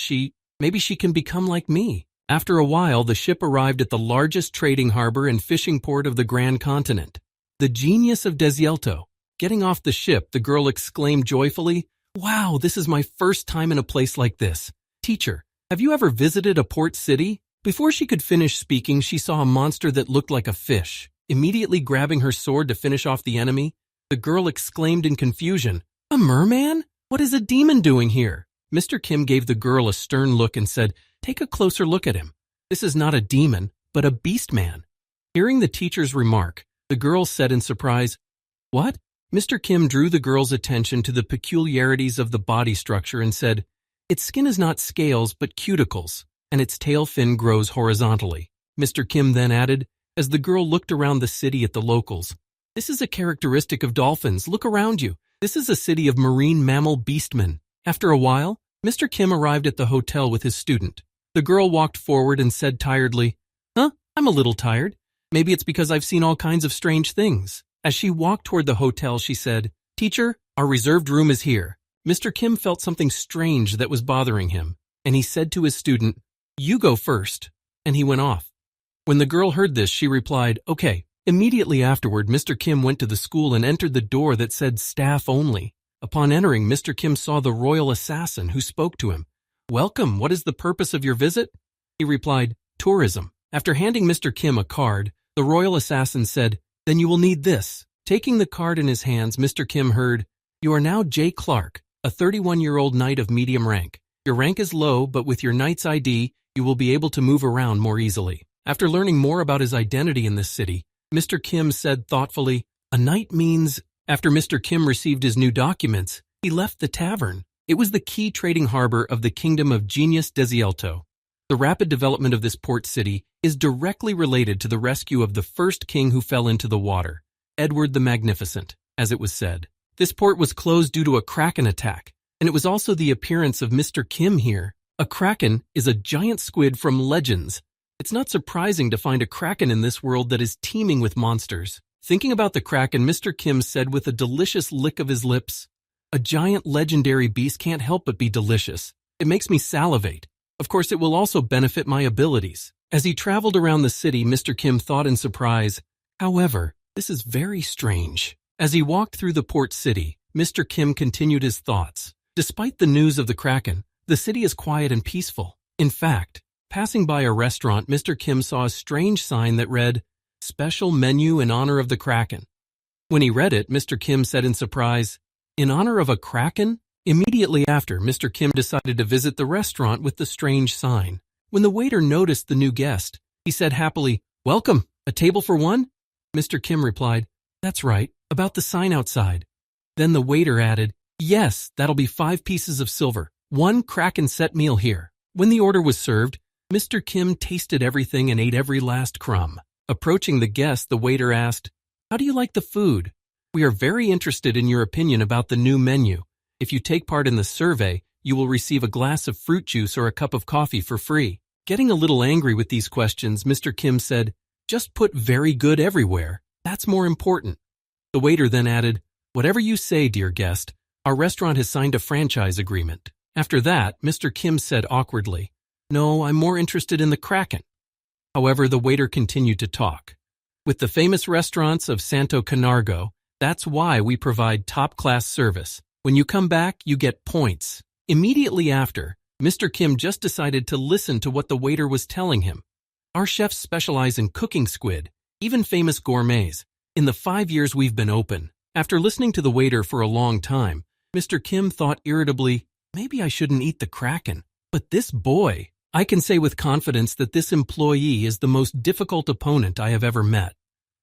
maybe she can become like me." After a while, the ship arrived at the largest trading harbor and fishing port of the Grand Continent. The genius of Desielto. Getting off the ship, the girl exclaimed joyfully, "Wow, this is my first time in a place like this. Teacher, have you ever visited a port city?" Before she could finish speaking, she saw a monster that looked like a fish. Immediately grabbing her sword to finish off the enemy, The girl exclaimed in confusion, "A merman? What is a demon doing here?" Mr. Kim gave the girl a stern look and said, "Take a closer look at him. This is not a demon, but a beast man." Hearing the teacher's remark, the girl said in surprise, "What?" Mr. Kim drew the girl's attention to the peculiarities of the body structure and said, "Its skin is not scales but cuticles, and its tail fin grows horizontally." Mr. Kim then added, as the girl looked around the city at the locals, "This is a characteristic of dolphins. Look around you. This is a city of marine mammal beastmen." After a while, Mr. Kim arrived at the hotel with his student. The girl walked forward and said tiredly, I'm a little tired. Maybe it's because I've seen all kinds of strange things." As she walked toward the hotel, she said, "Teacher, our reserved room is here." Mr. Kim felt something strange that was bothering him, and he said to his student, "You go first," and he went off. When the girl heard this, she replied, "Okay." Immediately afterward, Mr. Kim went to the school and entered the door that said staff only. Upon entering, Mr. Kim saw the royal assassin who spoke to him. "Welcome, what is the purpose of your visit?" He replied, "Tourism." After handing Mr. Kim a card, the royal assassin said, "Then you will need this." Taking the card in his hands, Mr. Kim heard, "You are now J. Clark, a 31-year-old knight of medium rank. Your rank is low, but with your knight's ID, you will be able to move around more easily." After learning more about his identity in this city, Mr. Kim said thoughtfully, "A knight means..." After Mr. Kim received his new documents, he left the tavern. It was the key trading harbor of the Kingdom of Genius Desielto. The rapid development of this port city is directly related to the rescue of the first king who fell into the water, Edward the Magnificent, as it was said. This port was closed due to a kraken attack, and it was also the appearance of Mr. Kim here. A kraken is a giant squid from legends. It's not surprising to find a kraken in this world that is teeming with monsters. Thinking about the kraken, Mr. Kim said with a delicious lick of his lips, "A giant legendary beast can't help but be delicious. It makes me salivate. Of course, it will also benefit my abilities." As he traveled around the city, Mr. Kim thought in surprise, "However, this is very strange." As he walked through the port city, Mr. Kim continued his thoughts. Despite the news of the kraken, the city is quiet and peaceful. In fact, passing by a restaurant, Mr. Kim saw a strange sign that read, "Special menu in honor of the kraken." When he read it, Mr. Kim said in surprise, "In honor of a kraken?" Immediately after, Mr. Kim decided to visit the restaurant with the strange sign. When the waiter noticed the new guest, he said happily, "Welcome, a table for one?" Mr. Kim replied, "That's right, about the sign outside." Then the waiter added, "Yes, that'll be 5 pieces of silver, 1 kraken set meal here." When the order was served, Mr. Kim tasted everything and ate every last crumb. Approaching the guest, the waiter asked, "How do you like the food? We are very interested in your opinion about the new menu. If you take part in the survey, you will receive a glass of fruit juice or a cup of coffee for free." Getting a little angry with these questions, Mr. Kim said, "Just put very good everywhere. That's more important." The waiter then added, "Whatever you say, dear guest, our restaurant has signed a franchise agreement." After that, Mr. Kim said awkwardly, "No, I'm more interested in the kraken." However, the waiter continued to talk. "With the famous restaurants of Santo Canargo, that's why we provide top-class service. When you come back, you get points." Immediately after, Mr. Kim just decided to listen to what the waiter was telling him. "Our chefs specialize in cooking squid, even famous gourmets, in the 5 years we've been open." After listening to the waiter for a long time, Mr. Kim thought irritably, "Maybe I shouldn't eat the kraken. But this boy, I can say with confidence that this employee is the most difficult opponent I have ever met.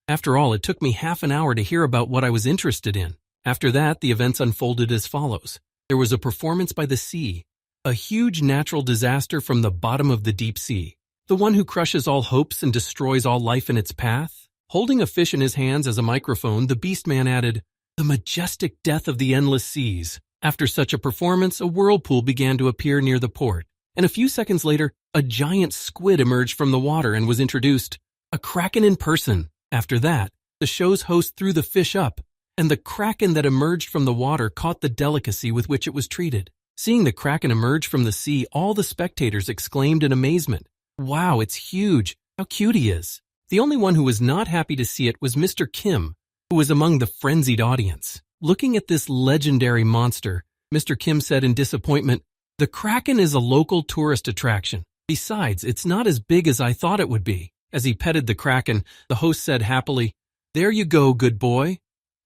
After all, it took me half an hour to hear about what I was interested in." After that, the events unfolded as follows. There was a performance by the sea, a huge natural disaster from the bottom of the deep sea, the one who crushes all hopes and destroys all life in its path. Holding a fish in his hands as a microphone, the beast man added, "The majestic death of the endless seas." After such a performance, a whirlpool began to appear near the port, and a few seconds later, a giant squid emerged from the water and was introduced, a kraken in person. After that, the show's host threw the fish up, and the kraken that emerged from the water caught the delicacy with which it was treated. Seeing the kraken emerge from the sea, all the spectators exclaimed in amazement, "Wow, it's huge! How cute he is!" The only one who was not happy to see it was Mr. Kim, who was among the frenzied audience. Looking at this legendary monster, Mr. Kim said in disappointment, "The kraken is a local tourist attraction. Besides, it's not as big as I thought it would be." As he petted the kraken, the host said happily, "There you go, good boy.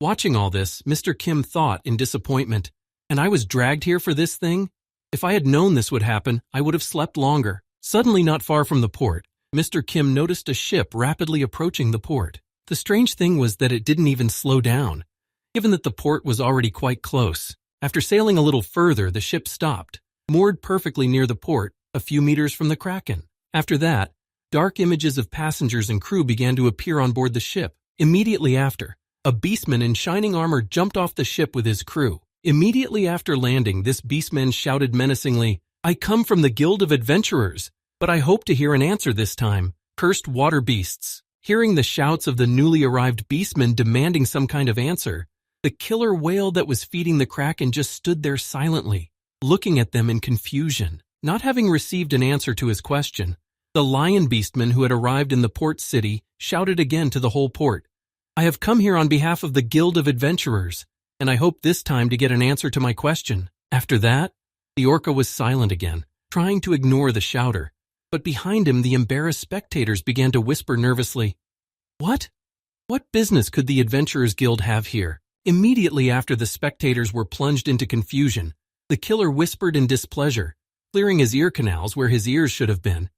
Watching all this, Mr. Kim thought in disappointment, "And I was dragged here for this thing? If I had known this would happen, I would have slept longer." Suddenly, not far from the port, Mr. Kim noticed a ship rapidly approaching the port. The strange thing was that it didn't even slow down, given that the port was already quite close. After sailing a little further, the ship stopped, moored perfectly near the port, a few meters from the Kraken. After that, dark images of passengers and crew began to appear on board the ship. Immediately after, a beastman in shining armor jumped off the ship with his crew. Immediately after landing, this beastman shouted menacingly, "I come from the Guild of Adventurers, but I hope to hear an answer this time. Cursed water beasts." Hearing the shouts of the newly arrived beastman demanding some kind of answer, the killer whale that was feeding the Kraken just stood there silently, looking at them in confusion. Not having received an answer to his question, the lion beastman who had arrived in the port city shouted again to the whole port, "I have come here on behalf of the Guild of Adventurers, and I hope this time to get an answer to my question." After that, the orca was silent again, trying to ignore the shouter, but behind him the embarrassed spectators began to whisper nervously, "What? What business could the Adventurers Guild have here?" Immediately after the spectators were plunged into confusion, the killer whispered in displeasure, clearing his ear canals where his ears should have been,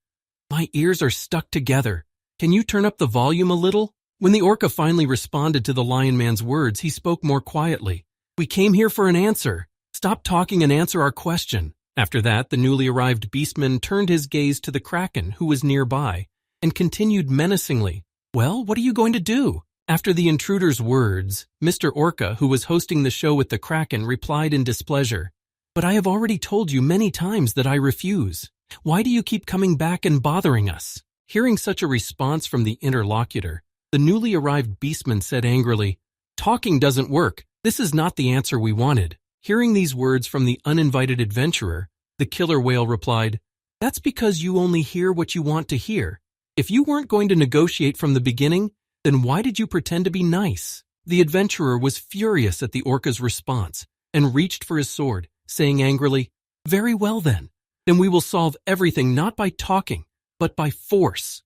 "My ears are stuck together. Can you turn up the volume a little?" When the orca finally responded to the lion man's words, he spoke more quietly. "We came here for an answer. Stop talking and answer our question." After that, the newly arrived beastman turned his gaze to the Kraken, who was nearby, and continued menacingly, "Well, what are you going to do?" After the intruder's words, Mr. Orca, who was hosting the show with the Kraken, replied in displeasure, "But I have already told you many times that I refuse. Why do you keep coming back and bothering us?" Hearing such a response from the interlocutor, the newly arrived beastman said angrily, "Talking doesn't work. This is not the answer we wanted." Hearing these words from the uninvited adventurer, the killer whale replied, "That's because you only hear what you want to hear. If you weren't going to negotiate from the beginning, then why did you pretend to be nice?" The adventurer was furious at the orca's response and reached for his sword, saying angrily, "Very well then we will solve everything not by talking, but by force."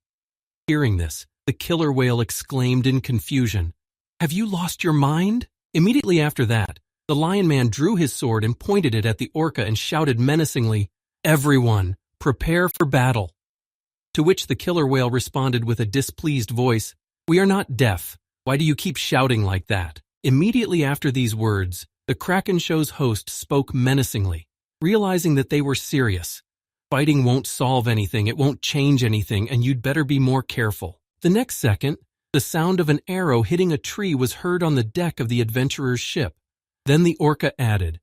Hearing this, the killer whale exclaimed in confusion, "Have you lost your mind?" Immediately after that, the lion man drew his sword and pointed it at the orca and shouted menacingly, "Everyone, prepare for battle." To which the killer whale responded with a displeased voice, "We are not deaf. Why do you keep shouting like that?" Immediately after these words, the Kraken show's host spoke menacingly, realizing that they were serious. "Fighting won't solve anything, it won't change anything, and you'd better be more careful." The next second, the sound of an arrow hitting a tree was heard on the deck of the adventurer's ship. Then the orca added,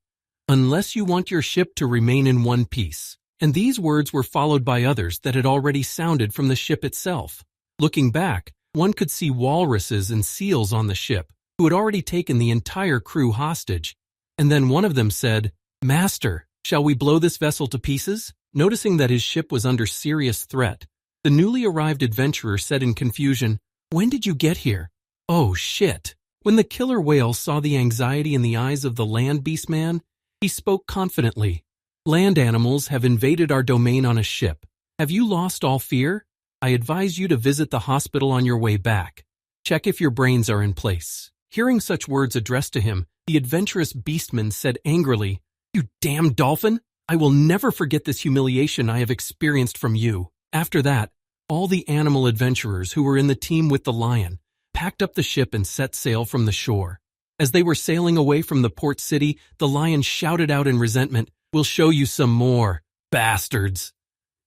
"Unless you want your ship to remain in one piece." And these words were followed by others that had already sounded from the ship itself. Looking back, one could see walruses and seals on the ship, who had already taken the entire crew hostage. And then one of them said, "Master, shall we blow this vessel to pieces?" Noticing that his ship was under serious threat, the newly arrived adventurer said in confusion, "When did you get here?" "Oh, shit." When the killer whale saw the anxiety in the eyes of the land beastman, he spoke confidently, "Land animals have invaded our domain on a ship. Have you lost all fear? I advise you to visit the hospital on your way back. Check if your brains are in place." Hearing such words addressed to him, the adventurous beastman said angrily, "You damn dolphin! I will never forget this humiliation I have experienced from you." After that, all the animal adventurers who were in the team with the lion packed up the ship and set sail from the shore. As they were sailing away from the port city, the lion shouted out in resentment, "We'll show you some more, bastards."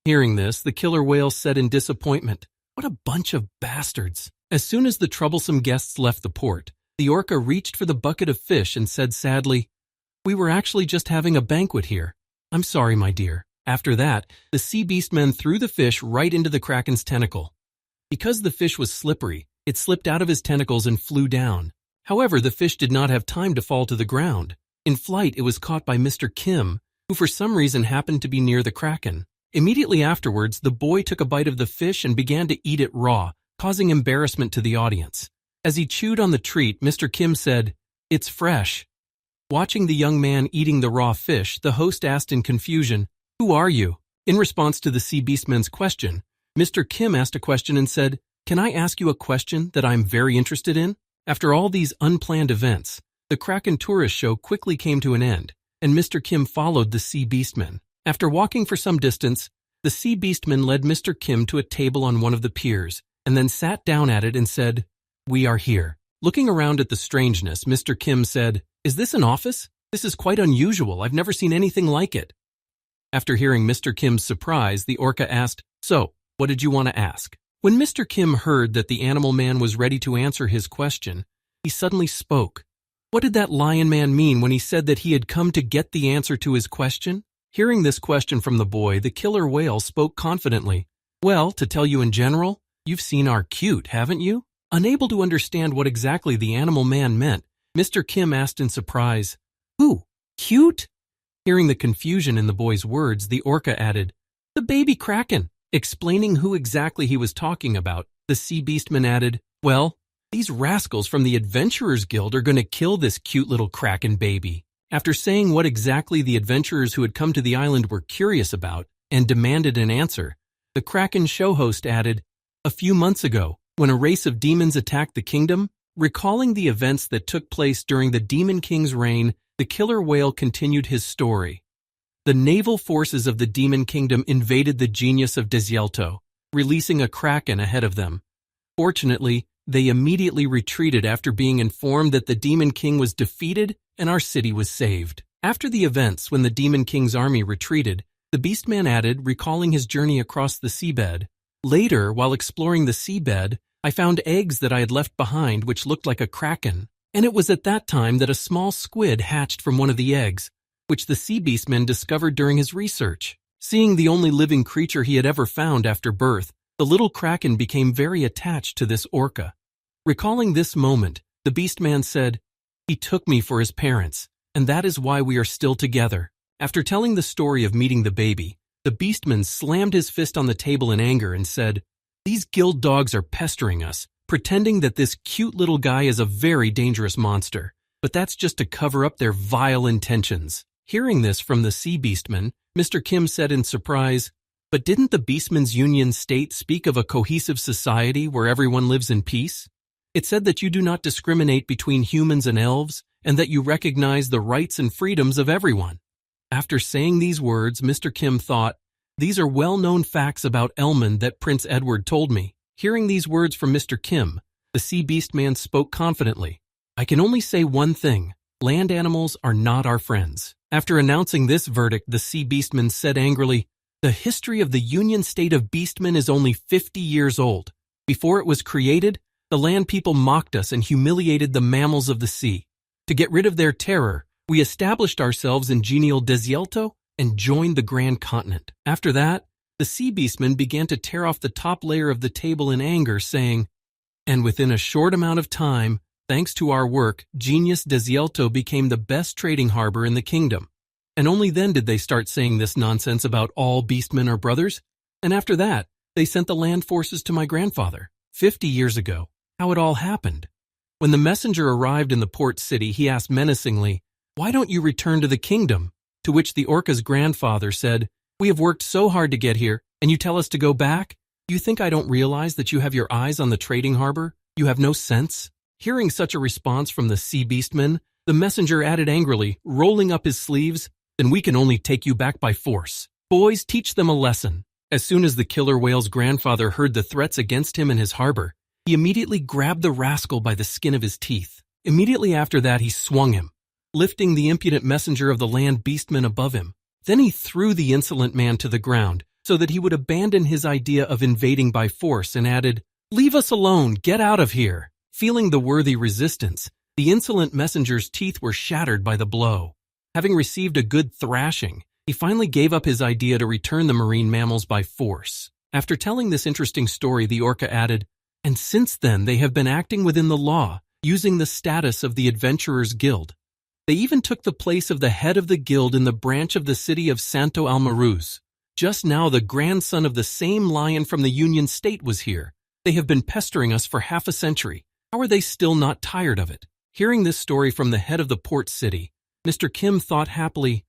Hearing this, the killer whale said in disappointment, "What a bunch of bastards." As soon as the troublesome guests left the port, the orca reached for the bucket of fish and said sadly, "We were actually just having a banquet here. I'm sorry, my dear." After that, the sea beastman threw the fish right into the Kraken's tentacle. Because the fish was slippery, it slipped out of his tentacles and flew down. However, the fish did not have time to fall to the ground. In flight, it was caught by Mr. Kim, who for some reason happened to be near the Kraken. Immediately afterwards, the boy took a bite of the fish and began to eat it raw, causing embarrassment to the audience. As he chewed on the treat, Mr. Kim said, "It's fresh." Watching the young man eating the raw fish, the host asked in confusion, "Who are you?" In response to the sea beastman's question, Mr. Kim asked a question and said, "Can I ask you a question that I'm very interested in?" After all these unplanned events, the Kraken tourist show quickly came to an end, and Mr. Kim followed the sea beastman. After walking for some distance, the sea beastman led Mr. Kim to a table on one of the piers, and then sat down at it and said, "We are here." Looking around at the strangeness, Mr. Kim said, "Is this an office? This is quite unusual. I've never seen anything like it." After hearing Mr. Kim's surprise, the orca asked, "So, what did you want to ask?" When Mr. Kim heard that the animal man was ready to answer his question, he suddenly spoke. What did that lion man mean when he said that he had come to get the answer to his question? Hearing this question from the boy, the killer whale spoke confidently. "Well, to tell you in general, you've seen our cute, haven't you?" Unable to understand what exactly the animal man meant, Mr. Kim asked in surprise, "Who? Cute?" Hearing the confusion in the boy's words, the orca added, "The baby kraken." Explaining who exactly he was talking about, the sea beastman added, "Well, these rascals from the Adventurers Guild are going to kill this cute little kraken baby." After saying what exactly the adventurers who had come to the island were curious about and demanded an answer, the Kraken show host added, "A few months ago, when a race of demons attacked the kingdom," recalling the events that took place during the Demon King's reign, the killer whale continued his story. The naval forces of the Demon Kingdom invaded the genius of Desielto, releasing a kraken ahead of them. Fortunately, they immediately retreated after being informed that the Demon King was defeated and our city was saved. After the events when the Demon King's army retreated, the Beastman added, recalling his journey across the seabed. "Later, while exploring the seabed, I found eggs that I had left behind which looked like a kraken, and it was at that time that a small squid hatched from one of the eggs, which the sea beastman discovered during his research. Seeing the only living creature he had ever found after birth, the little kraken became very attached to this orca." Recalling this moment, the beastman said, "He took me for his parents, and that is why we are still together." After telling the story of meeting the baby, the beastman slammed his fist on the table in anger and said, "These guild dogs are pestering us, pretending that this cute little guy is a very dangerous monster, but that's just to cover up their vile intentions." Hearing this from the sea beastman, Mr. Kim said in surprise, "But didn't the Beastmen's Union state speak of a cohesive society where everyone lives in peace? It said that you do not discriminate between humans and elves, and that you recognize the rights and freedoms of everyone." After saying these words, Mr. Kim thought, "These are well-known facts about Elmond that Prince Edward told me." Hearing these words from Mr. Kim, the sea beastman spoke confidently. "I can only say one thing. Land animals are not our friends." After announcing this verdict, the sea beastman said angrily, "The history of the Union State of Beastmen is only 50 years old. Before it was created, the land people mocked us and humiliated the mammals of the sea. To get rid of their terror, we established ourselves in genial Desielto and joined the Grand Continent." After that, the sea beastman began to tear off the top layer of the table in anger, saying, "And within a short amount of time, thanks to our work, Genius Desielto became the best trading harbor in the kingdom. And only then did they start saying this nonsense about all beastmen are brothers. And after that, they sent the land forces to my grandfather, 50 years ago. How it all happened. When the messenger arrived in the port city, he asked menacingly, 'Why don't you return to the kingdom?' To which the orca's grandfather said, 'We have worked so hard to get here, and you tell us to go back? You think I don't realize that you have your eyes on the trading harbor? You have no sense?' Hearing such a response from the sea beastman, the messenger added angrily, rolling up his sleeves, 'Then we can only take you back by force. Boys, teach them a lesson.' As soon as the killer whale's grandfather heard the threats against him in his harbor, he immediately grabbed the rascal by the skin of his teeth. Immediately after that, he swung him, lifting the impudent messenger of the land beastman above him. Then he threw the insolent man to the ground so that he would abandon his idea of invading by force and added, 'Leave us alone, get out of here.' Feeling the worthy resistance, the insolent messenger's teeth were shattered by the blow. Having received a good thrashing, he finally gave up his idea to return the marine mammals by force. After telling this interesting story, the orca added, "And since then they have been acting within the law, using the status of the Adventurers Guild. They even took the place of the head of the guild in the branch of the city of Santo Almaruz. Just now the grandson of the same lion from the Union State was here. They have been pestering us for half a century. How are they still not tired of it?" Hearing this story from the head of the port city, Mr. Kim thought happily,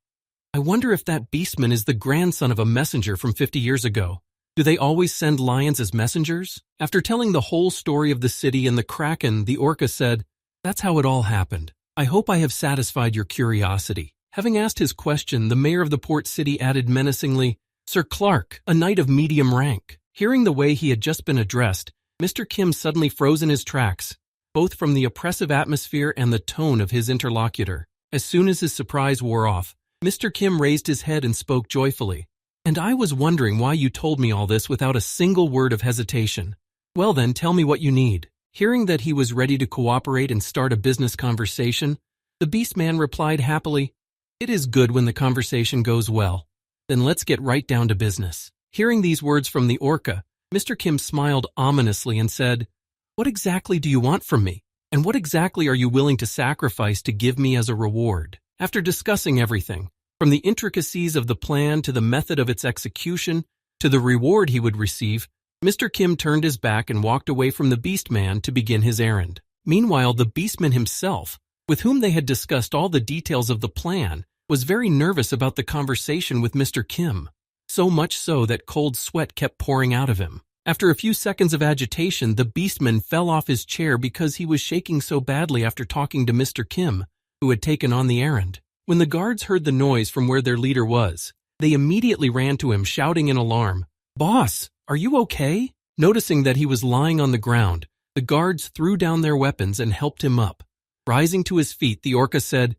"I wonder if that beastman is the grandson of a messenger from 50 years ago. Do they always send lions as messengers? After telling the whole story of the city and the kraken, the orca said, "That's how it all happened. I hope I have satisfied your curiosity." Having asked his question, the mayor of the port city added menacingly, "Sir Clark, a knight of medium rank." Hearing the way he had just been addressed, Mr. Kim suddenly froze in his tracks, both from the oppressive atmosphere and the tone of his interlocutor. As soon as his surprise wore off, Mr. Kim raised his head and spoke joyfully. "And I was wondering why you told me all this without a single word of hesitation. Well then, tell me what you need." Hearing that he was ready to cooperate and start a business conversation, the beast man replied happily, "It is good when the conversation goes well. Then let's get right down to business." Hearing these words from the orca, Mr. Kim smiled ominously and said, "What exactly do you want from me? And what exactly are you willing to sacrifice to give me as a reward?" After discussing everything, from the intricacies of the plan to the method of its execution to the reward he would receive, Mr. Kim turned his back and walked away from the beast man to begin his errand. Meanwhile, the beastman himself, with whom they had discussed all the details of the plan, was very nervous about the conversation with Mr. Kim, so much so that cold sweat kept pouring out of him. After a few seconds of agitation, the beastman fell off his chair because he was shaking so badly after talking to Mr. Kim, who had taken on the errand. When the guards heard the noise from where their leader was, they immediately ran to him, shouting in alarm, "Boss, are you okay?" Noticing that he was lying on the ground, the guards threw down their weapons and helped him up. Rising to his feet, the orca said,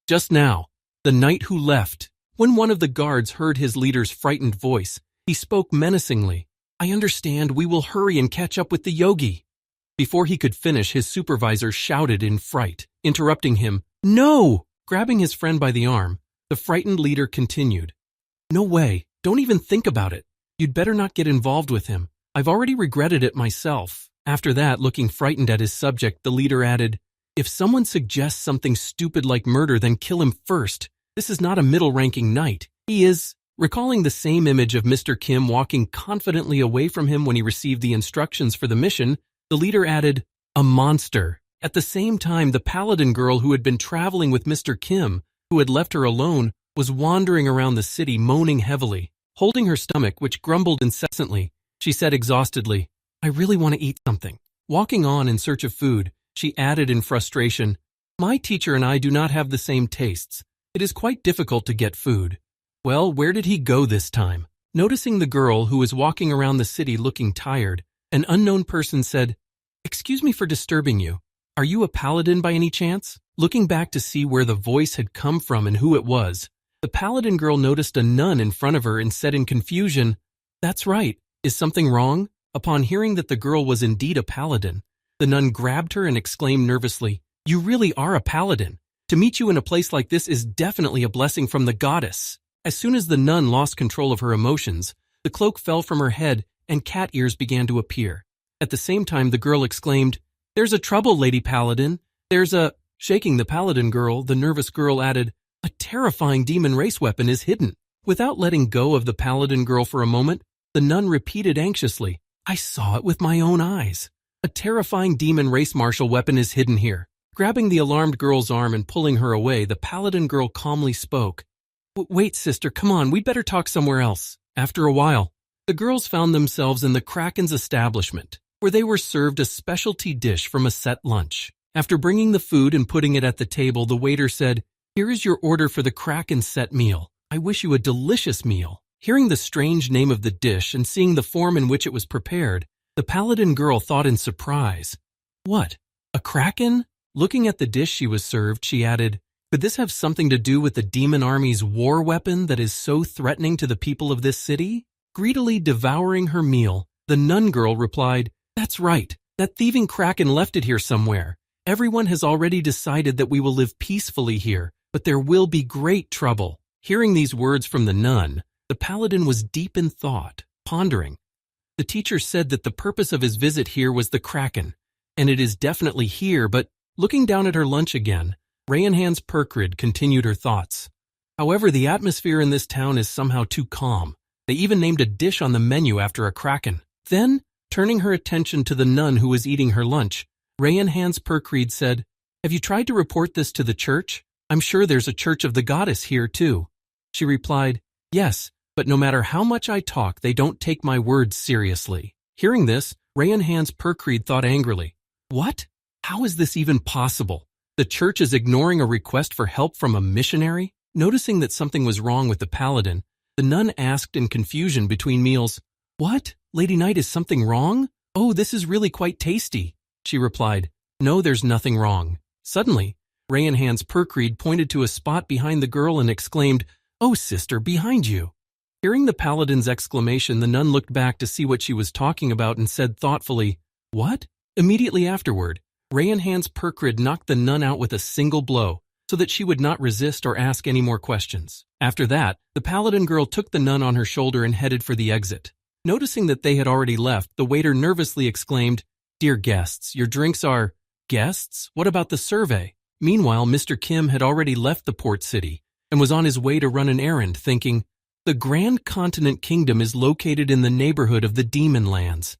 "Just now, the knight who left." When one of the guards heard his leader's frightened voice, he spoke menacingly, "I understand, we will hurry and catch up with the yogi." Before he could finish, his supervisor shouted in fright, interrupting him, "No!" Grabbing his friend by the arm, the frightened leader continued, "No way, don't even think about it. You'd better not get involved with him. I've already regretted it myself." After that, looking frightened at his subject, the leader added, "If someone suggests something stupid like murder, then kill him first. This is not a middle-ranking knight. He is..." Recalling the same image of Mr. Kim walking confidently away from him when he received the instructions for the mission, the leader added, "A monster." At the same time, the paladin girl who had been traveling with Mr. Kim, who had left her alone, was wandering around the city moaning heavily. Holding her stomach, which grumbled incessantly, she said exhaustedly, "I really want to eat something." Walking on in search of food, she added in frustration, "My teacher and I do not have the same tastes. It is quite difficult to get food." Well, where did he go this time? Noticing the girl who was walking around the city looking tired, an unknown person said, "Excuse me for disturbing you. Are you a paladin by any chance?" Looking back to see where the voice had come from and who it was, the paladin girl noticed a nun in front of her and said in confusion, "That's right. Is something wrong?" Upon hearing that the girl was indeed a paladin, the nun grabbed her and exclaimed nervously, "You really are a paladin. To meet you in a place like this is definitely a blessing from the goddess." As soon as the nun lost control of her emotions, the cloak fell from her head and cat ears began to appear. At the same time, the girl exclaimed, "There's a trouble, Lady Paladin. There's a..." Shaking the paladin girl, the nervous girl added, "A terrifying demon race weapon is hidden." Without letting go of the paladin girl for a moment, the nun repeated anxiously, "I saw it with my own eyes. A terrifying demon race martial weapon is hidden here." Grabbing the alarmed girl's arm and pulling her away, the paladin girl calmly spoke, "Wait, sister, come on, we'd better talk somewhere else." After a while, the girls found themselves in the Kraken's establishment, where they were served a specialty dish from a set lunch. After bringing the food and putting it at the table, the waiter said, "Here is your order for the Kraken set meal. I wish you a delicious meal." Hearing the strange name of the dish and seeing the form in which it was prepared, the paladin girl thought in surprise, "What, a kraken?" Looking at the dish she was served, she added, "Could this have something to do with the demon army's war weapon that is so threatening to the people of this city?" Greedily devouring her meal, the nun girl replied, "That's right. That thieving kraken left it here somewhere. Everyone has already decided that we will live peacefully here, but there will be great trouble." Hearing these words from the nun, the paladin was deep in thought, pondering. The teacher said that the purpose of his visit here was the kraken, and it is definitely here, but looking down at her lunch again, Rayanhan's Perkrid continued her thoughts. However, the atmosphere in this town is somehow too calm. They even named a dish on the menu after a kraken. Then, turning her attention to the nun who was eating her lunch, Rayanhan's Perkrid said, "Have you tried to report this to the church? I'm sure there's a church of the goddess here too." She replied, "Yes, but no matter how much I talk, they don't take my words seriously." Hearing this, Rayan Hans Perkreed thought angrily, "What? How is this even possible? The church is ignoring a request for help from a missionary?" Noticing that something was wrong with the paladin, the nun asked in confusion between meals, "What? Lady Knight, is something wrong?" "Oh, this is really quite tasty," she replied. "No, there's nothing wrong." Suddenly, Rayan Hans Perkreed pointed to a spot behind the girl and exclaimed, "Oh, sister, behind you." Hearing the paladin's exclamation, the nun looked back to see what she was talking about and said thoughtfully, "What?" Immediately afterward, Rayan Hans Perkreed knocked the nun out with a single blow, so that she would not resist or ask any more questions. After that, the paladin girl took the nun on her shoulder and headed for the exit. Noticing that they had already left, the waiter nervously exclaimed, "Dear guests, your drinks are—" "Guests? What about the survey?" Meanwhile, Mr. Kim had already left the port city and was on his way to run an errand, thinking, "The Grand Continent Kingdom is located in the neighborhood of the Demon Lands.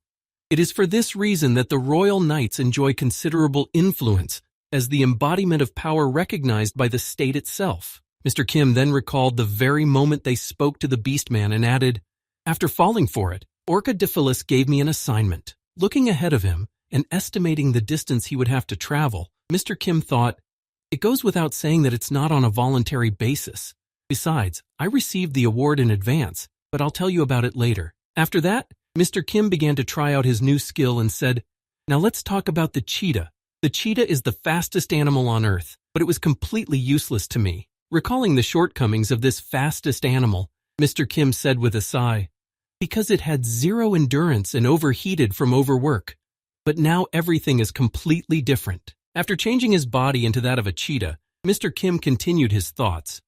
It is for this reason that the royal knights enjoy considerable influence as the embodiment of power recognized by the state itself." Mr. Kim then recalled the very moment they spoke to the Beastman and added, "After falling for it, Orca gave me an assignment." Looking ahead of him and estimating the distance he would have to travel, Mr. Kim thought, "It goes without saying that it's not on a voluntary basis. Besides, I received the award in advance, but I'll tell you about it later." After that, Mr. Kim began to try out his new skill and said, "Now let's talk about the cheetah. The cheetah is the fastest animal on Earth, but it was completely useless to me." Recalling the shortcomings of this fastest animal, Mr. Kim said with a sigh, "Because it had zero endurance and overheated from overwork. But now everything is completely different." After changing his body into that of a cheetah, Mr. Kim continued his thoughts.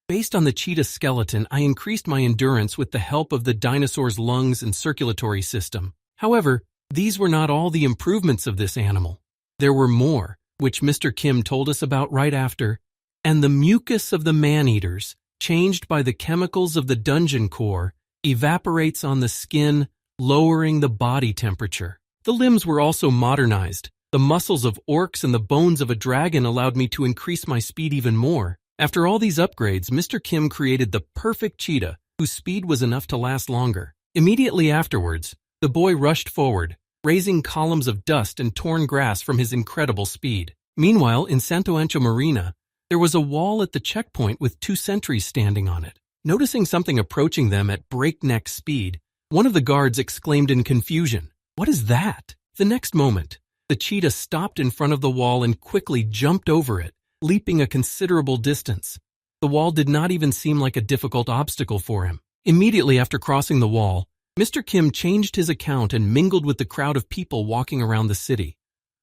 "Based on the cheetah skeleton, I increased my endurance with the help of the dinosaur's lungs and circulatory system. However, these were not all the improvements of this animal. There were more, which Mr. Kim told us about right after. And the mucus of the man-eaters, changed by the chemicals of the dungeon core, evaporates on the skin, lowering the body temperature. The limbs were also modernized. The muscles of orcs and the bones of a dragon allowed me to increase my speed even more. After all these upgrades, Mr. Kim created the perfect cheetah, whose speed was enough to last longer." Immediately afterwards, the boy rushed forward, raising columns of dust and torn grass from his incredible speed. Meanwhile, in Santo Ancho Marina, there was a wall at the checkpoint with 2 sentries standing on it. Noticing something approaching them at breakneck speed, one of the guards exclaimed in confusion, "What is that?" The next moment, the cheetah stopped in front of the wall and quickly jumped over it, leaping a considerable distance. The wall did not even seem like a difficult obstacle for him. Immediately after crossing the wall, Mr. Kim changed his account and mingled with the crowd of people walking around the city.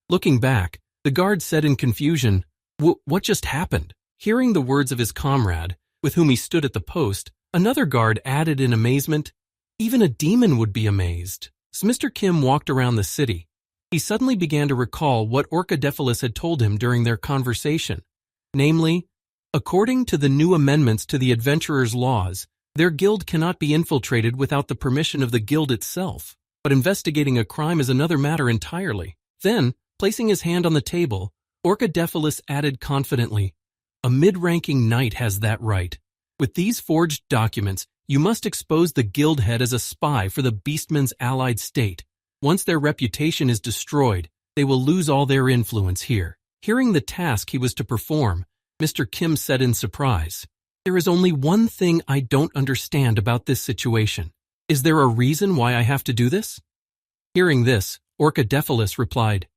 Looking back, the guard said in confusion, "What just happened?" Hearing the words of his comrade, with whom he stood at the post, another guard added in amazement, "Even a demon would be amazed." As Mr. Kim walked around the city, he suddenly began to recall what Orca had told him during their conversation. Namely, according to the new amendments to the adventurers' laws, their guild cannot be infiltrated without the permission of the guild itself, but investigating a crime is another matter entirely. Then, placing his hand on the table, Orca added confidently, "A mid-ranking knight has that right. With these forged documents, you must expose the guild head as a spy for the Beastman's allied state. Once their reputation is destroyed, they will lose all their influence here." Hearing the task he was to perform, Mr. Kim said in surprise, "There is only one thing I don't understand about this situation. Is there a reason why I have to do this?" Hearing this, Orca replied,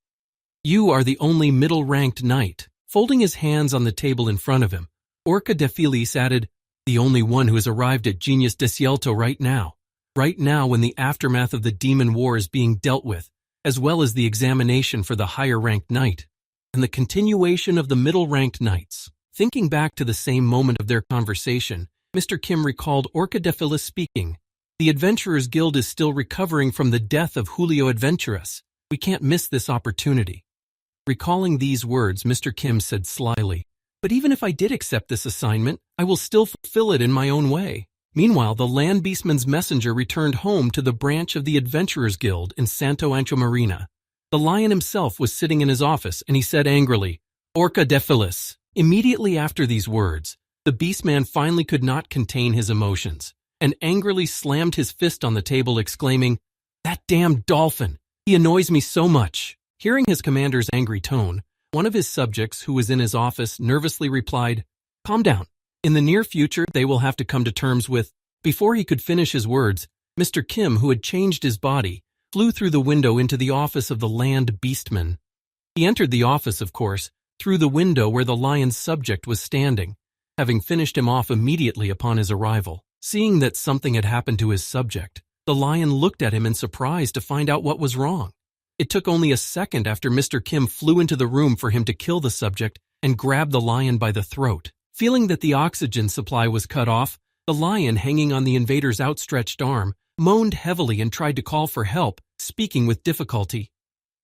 "You are the only middle-ranked knight." Folding his hands on the table in front of him, Orca added, "The only one who has arrived at Genius Desierto right now when the aftermath of the demon war is being dealt with, as well as the examination for the higher-ranked knight, and the continuation of the middle-ranked knights." Thinking back to the same moment of their conversation, Mr. Kim recalled Orca speaking, "The Adventurers Guild is still recovering from the death of Julio Adventurous. We can't miss this opportunity." Recalling these words, Mr. Kim said slyly, "But even if I did accept this assignment, I will still fulfill it in my own way." Meanwhile, the land beastman's messenger returned home to the branch of the Adventurers Guild in Santo Ancho Marina. The lion himself was sitting in his office, and he said angrily, "Orca Immediately after these words, the beastman finally could not contain his emotions. and angrily slammed his fist on the table, exclaiming, "That damned dolphin! He annoys me so much." Hearing his commander's angry tone, one of his subjects who was in his office nervously replied, "Calm down. In the near future, they will have to come to terms with—" Before he could finish his words, Mr. Kim, who had changed his body, flew through the window into the office of the land beastman. He entered the office, of course, through the window where the lion's subject was standing, having finished him off immediately upon his arrival. Seeing that something had happened to his subject, the lion looked at him in surprise to find out what was wrong. It took only a second after Mr. Kim flew into the room for him to kill the subject and grab the lion by the throat. Feeling that the oxygen supply was cut off, the lion, hanging on the invader's outstretched arm, moaned heavily and tried to call for help, speaking with difficulty.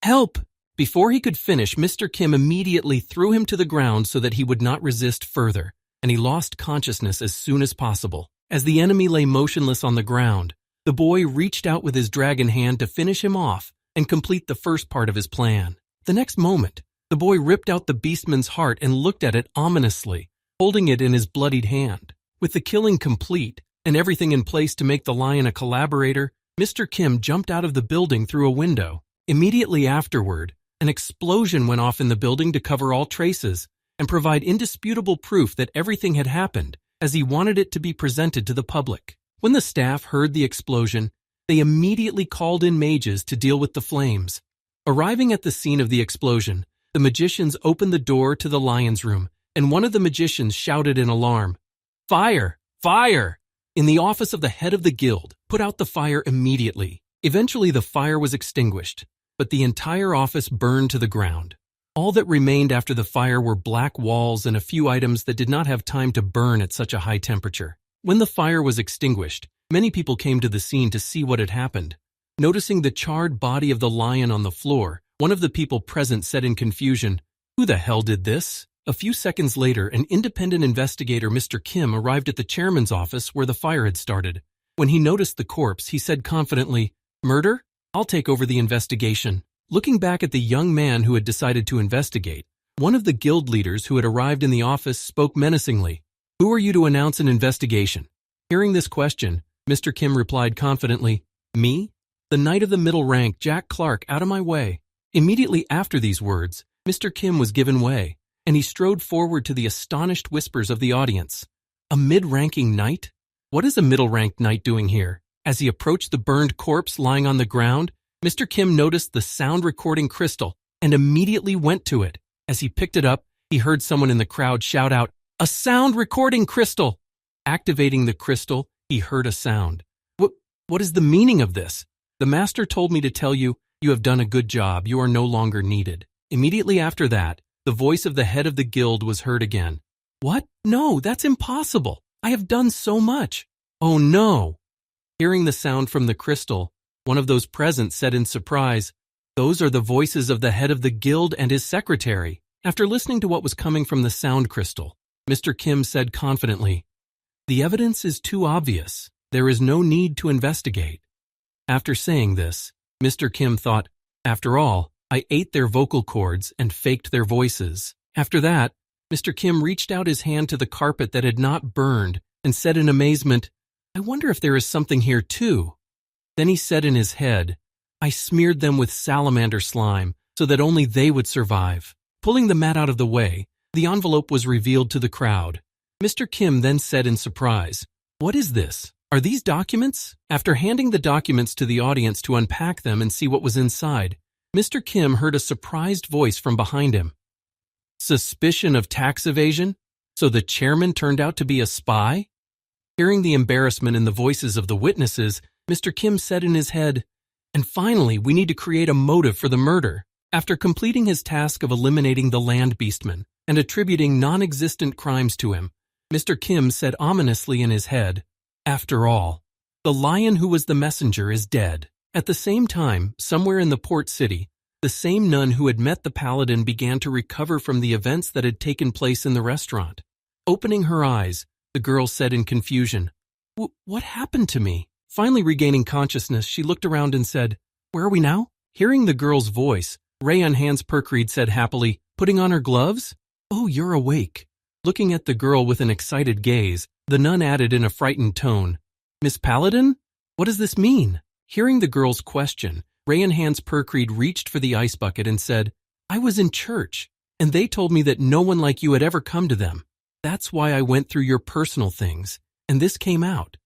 "Help!" Before he could finish, Mr. Kim immediately threw him to the ground so that he would not resist further, and he lost consciousness as soon as possible. As the enemy lay motionless on the ground, the boy reached out with his dragon hand to finish him off and complete the first part of his plan. The next moment, the boy ripped out the beastman's heart and looked at it ominously, holding it in his bloodied hand. With the killing complete and everything in place to make the lion a collaborator, Mr. Kim jumped out of the building through a window. Immediately afterward, an explosion went off in the building to cover all traces and provide indisputable proof that everything had happened as he wanted it to be presented to the public. When the staff heard the explosion, they immediately called in mages to deal with the flames. Arriving at the scene of the explosion, the magicians opened the door to the lion's room, and one of the magicians shouted in alarm, "Fire! Fire!" In the office of the head of the guild, put out the fire immediately. Eventually the fire was extinguished, but the entire office burned to the ground. All that remained after the fire were black walls and a few items that did not have time to burn at such a high temperature. When the fire was extinguished, many people came to the scene to see what had happened. Noticing the charred body of the lion on the floor, one of the people present said in confusion, "Who the hell did this?" A few seconds later, an independent investigator, Mr. Kim, arrived at the chairman's office where the fire had started. When he noticed the corpse, he said confidently, "Murder? I'll take over the investigation." Looking back at the young man who had decided to investigate, one of the guild leaders who had arrived in the office spoke menacingly, "Who are you to announce an investigation?" Hearing this question, Mr. Kim replied confidently, "Me? The knight of the middle rank, Jack Clark, out of my way." Immediately after these words, Mr. Kim was given way, and he strode forward to the astonished whispers of the audience. A mid-ranking knight? What is a middle-ranked knight doing here? As he approached the burned corpse lying on the ground, Mr. Kim noticed the sound recording crystal and immediately went to it. As he picked it up, he heard someone in the crowd shout out, "A sound recording crystal!" Activating the crystal, he heard a sound. What is the meaning of this? The master told me to tell you, you have done a good job, you are no longer needed. Immediately after that, the voice of the head of the guild was heard again. "What? No, that's impossible. I have done so much." "Oh no." Hearing the sound from the crystal, one of those present said in surprise, "Those are the voices of the head of the guild and his secretary." After listening to what was coming from the sound crystal, Mr. Kim said confidently, "The evidence is too obvious. There is no need to investigate." After saying this, Mr. Kim thought, "After all, I ate their vocal cords and faked their voices." After that, Mr. Kim reached out his hand to the carpet that had not burned and said in amazement, "I wonder if there is something here too." Then he said in his head, "I smeared them with salamander slime so that only they would survive." Pulling the mat out of the way, the envelope was revealed to the crowd. Mr. Kim then said in surprise, "What is this? Are these documents?" After handing the documents to the audience to unpack them and see what was inside, Mr. Kim heard a surprised voice from behind him. "Suspicion of tax evasion? So the chairman turned out to be a spy?" Hearing the embarrassment in the voices of the witnesses, Mr. Kim said in his head, "And finally, we need to create a motive for the murder." After completing his task of eliminating the land beastman and attributing non-existent crimes to him, Mr. Kim said ominously in his head, "After all, the lion who was the messenger is dead." At the same time, somewhere in the port city, the same nun who had met the paladin began to recover from the events that had taken place in the restaurant. Opening her eyes, the girl said in confusion, What happened to me?" Finally regaining consciousness, she looked around and said, "Where are we now?" Hearing the girl's voice, Rayan Hans Perkreed said happily, "Putting on her gloves? Oh, you're awake." Looking at the girl with an excited gaze, the nun added in a frightened tone, Miss Paladin? What does this mean? Hearing the girl's question, Ray Hans Percreed reached for the ice bucket and said, I was in church, and they told me that no one like you had ever come to them. That's why I went through your personal things, and this came out.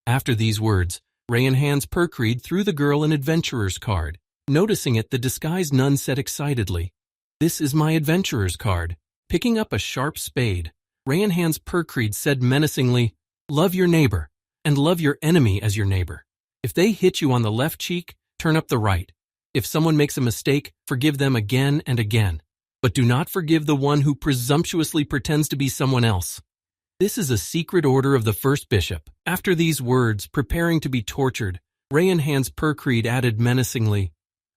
After these words, Ray Hans Percreed threw the girl an adventurer's card. Noticing it, the disguised nun said excitedly, This is my adventurer's card. Picking up a sharp spade, Ray Hans Percreed said menacingly, Love your neighbor, and love your enemy as your neighbor. If they hit you on the left cheek, turn up the right. If someone makes a mistake, forgive them again and again. But do not forgive the one who presumptuously pretends to be someone else. This is a secret order of the first bishop. After these words, preparing to be tortured, Ray Hans Percreed added menacingly,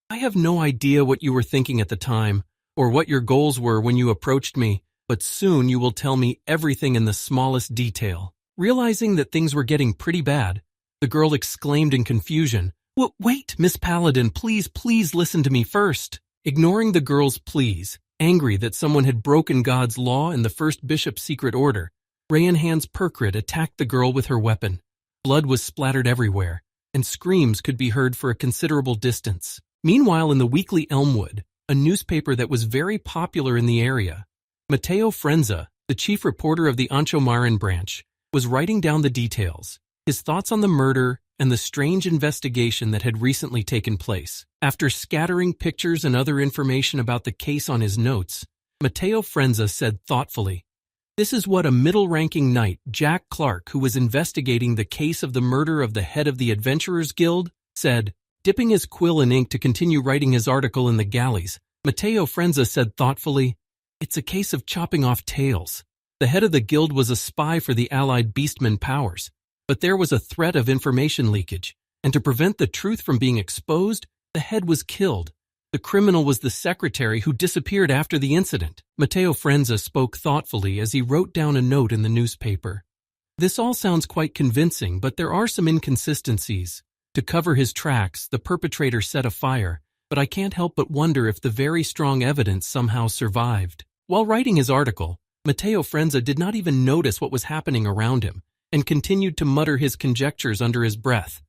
I have no idea what you were thinking at the time, or what your goals were when you approached me, but soon you will tell me everything in the smallest detail. Realizing that things were getting pretty bad, the girl exclaimed in confusion, Wait, Miss Paladin, please listen to me first. Ignoring the girl's pleas, angry that someone had broken God's law and the first bishop's secret order, Ray Hans Percreed attacked the girl with her weapon. Blood was splattered everywhere, and screams could be heard for a considerable distance. Meanwhile, in the Weekly Elmwood, a newspaper that was very popular in the area, Matteo Frenza, the chief reporter of the Ancho Marin branch, was writing down the details, his thoughts on the murder and the strange investigation that had recently taken place. After scattering pictures and other information about the case on his notes, Matteo Frenza said thoughtfully, This is what a middle-ranking knight, Jack Clark, who was investigating the case of the murder of the head of the Adventurers Guild, said. Dipping his quill in ink to continue writing his article in the galleys, Matteo Frenza said thoughtfully, It's a case of chopping off tails. The head of the guild was a spy for the allied beastman powers, but there was a threat of information leakage, and to prevent the truth from being exposed, the head was killed. The criminal was the secretary who disappeared after the incident. Matteo Frenza spoke thoughtfully as he wrote down a note in the newspaper. This all sounds quite convincing, but there are some inconsistencies. To cover his tracks, the perpetrator set a fire, but I can't help but wonder if the very strong evidence somehow survived. While writing his article, Matteo Frenza did not even notice what was happening around him, and continued to mutter his conjectures under his breath.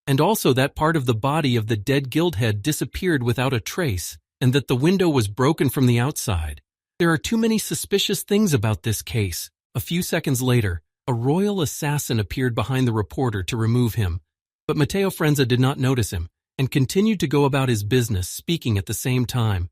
And also that part of the body of the dead guildhead disappeared without a trace, and that the window was broken from the outside. There are too many suspicious things about this case. A few seconds later, a royal assassin appeared behind the reporter to remove him, but Matteo Frenza did not notice him, and continued to go about his business, speaking at the same time.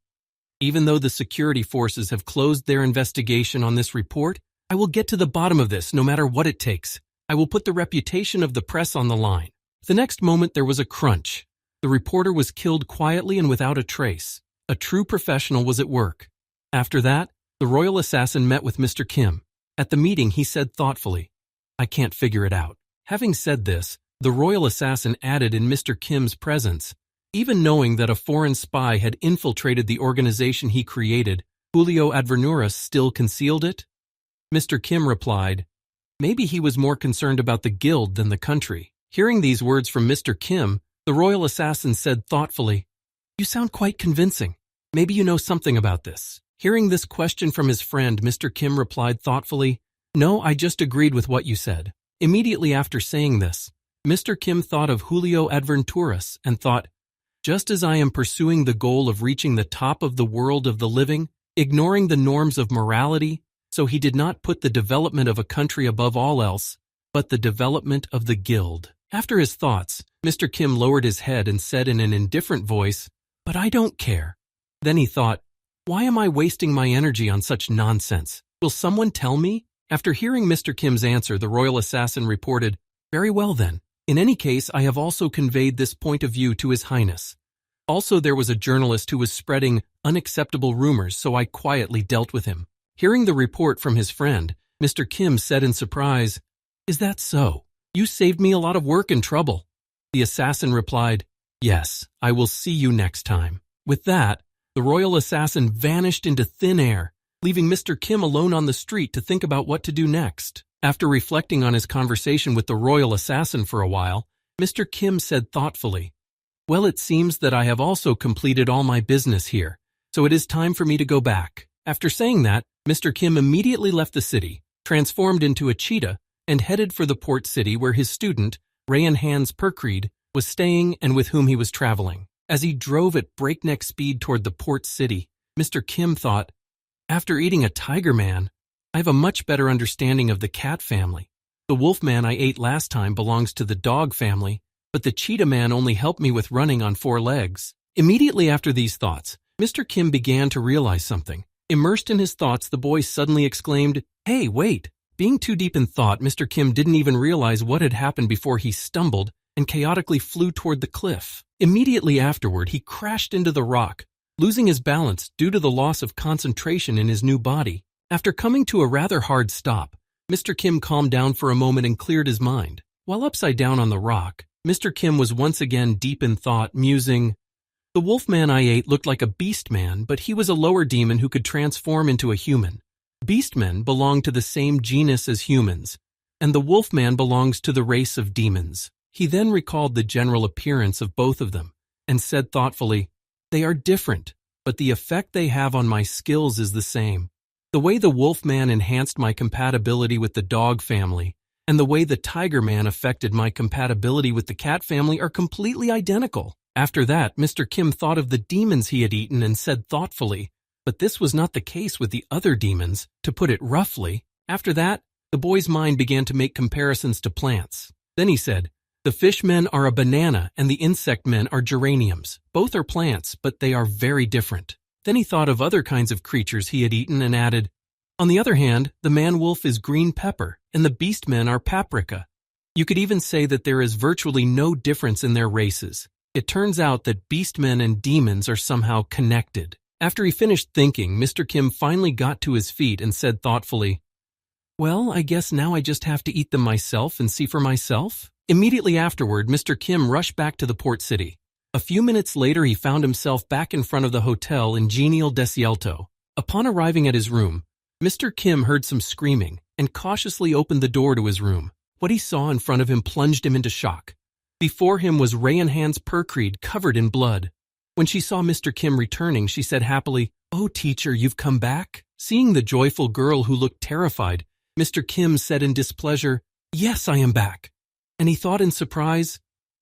Even though the security forces have closed their investigation on this report, I will get to the bottom of this no matter what it takes. I will put the reputation of the press on the line. The next moment there was a crunch. The reporter was killed quietly and without a trace. A true professional was at work. After that, the royal assassin met with Mr. Kim. At the meeting, he said thoughtfully, I can't figure it out. Having said this, the royal assassin added in Mr. Kim's presence, even knowing that a foreign spy had infiltrated the organization he created, Julio Advernuras still concealed it? Mr. Kim replied, Maybe he was more concerned about the guild than the country. Hearing these words from Mr. Kim, the royal assassin said thoughtfully, You sound quite convincing. Maybe you know something about this. Hearing this question from his friend, Mr. Kim replied thoughtfully, No, I just agreed with what you said. Immediately after saying this, Mr. Kim thought of Julio Adventuras and thought, Just as I am pursuing the goal of reaching the top of the world of the living, ignoring the norms of morality, so he did not put the development of a country above all else, but the development of the guild. After his thoughts, Mr. Kim lowered his head and said in an indifferent voice, But I don't care. Then he thought, Why am I wasting my energy on such nonsense? Will someone tell me? After hearing Mr. Kim's answer, the royal assassin reported, Very well then. In any case, I have also conveyed this point of view to His Highness. Also, there was a journalist who was spreading unacceptable rumors, so I quietly dealt with him. Hearing the report from his friend, Mr. Kim said in surprise, Is that so? You saved me a lot of work and trouble. The assassin replied, Yes, I will see you next time. With that, the royal assassin vanished into thin air, leaving Mr. Kim alone on the street to think about what to do next. After reflecting on his conversation with the royal assassin for a while, Mr. Kim said thoughtfully, Well, it seems that I have also completed all my business here, so it is time for me to go back. After saying that, Mr. Kim immediately left the city, transformed into a cheetah, and headed for the port city where his student, Rayan Hans Perkreed, was staying and with whom he was traveling. As he drove at breakneck speed toward the port city, Mr. Kim thought, "After eating a tiger man, I have a much better understanding of the cat family. The wolf man I ate last time belongs to the dog family, but the cheetah man only helped me with running on 4 legs." Immediately after these thoughts, Mr. Kim began to realize something. Immersed in his thoughts, the boy suddenly exclaimed, "Hey, wait!" Being too deep in thought, Mr. Kim didn't even realize what had happened before he stumbled and chaotically flew toward the cliff. Immediately afterward, he crashed into the rock, losing his balance due to the loss of concentration in his new body. After coming to a rather hard stop, Mr. Kim calmed down for a moment and cleared his mind. While upside down on the rock, Mr. Kim was once again deep in thought, musing, "The wolf man I ate looked like a beast man, but he was a lower demon who could transform into a human. Beastmen belong to the same genus as humans, and the wolf man belongs to the race of demons." He then recalled the general appearance of both of them and said thoughtfully, "They are different, but the effect they have on my skills is the same. The way the wolf man enhanced my compatibility with the dog family and the way the tiger man affected my compatibility with the cat family are completely identical." After that, Mr. Kim thought of the demons he had eaten and said thoughtfully, "But this was not the case with the other demons, to put it roughly." After that, the boy's mind began to make comparisons to plants. Then he said, "The fish men are a banana and the insect men are geraniums. Both are plants, but they are very different." Then he thought of other kinds of creatures he had eaten and added, "On the other hand, the man-wolf is green pepper and the beast men are paprika. You could even say that there is virtually no difference in their races. It turns out that beastmen and demons are somehow connected." After he finished thinking, Mr. Kim finally got to his feet and said thoughtfully, "Well, I guess now I just have to eat them myself and see for myself." Immediately afterward, Mr. Kim rushed back to the port city. A few minutes later, he found himself back in front of the hotel in Genial Desielto. Upon arriving at his room, Mr. Kim heard some screaming and cautiously opened the door to his room. What he saw in front of him plunged him into shock. Before him was Rayan Hans Perkreed, covered in blood. When she saw Mr. Kim returning, she said happily, "Oh, teacher, you've come back?" Seeing the joyful girl who looked terrified, Mr. Kim said in displeasure, "Yes, I am back." And he thought in surprise,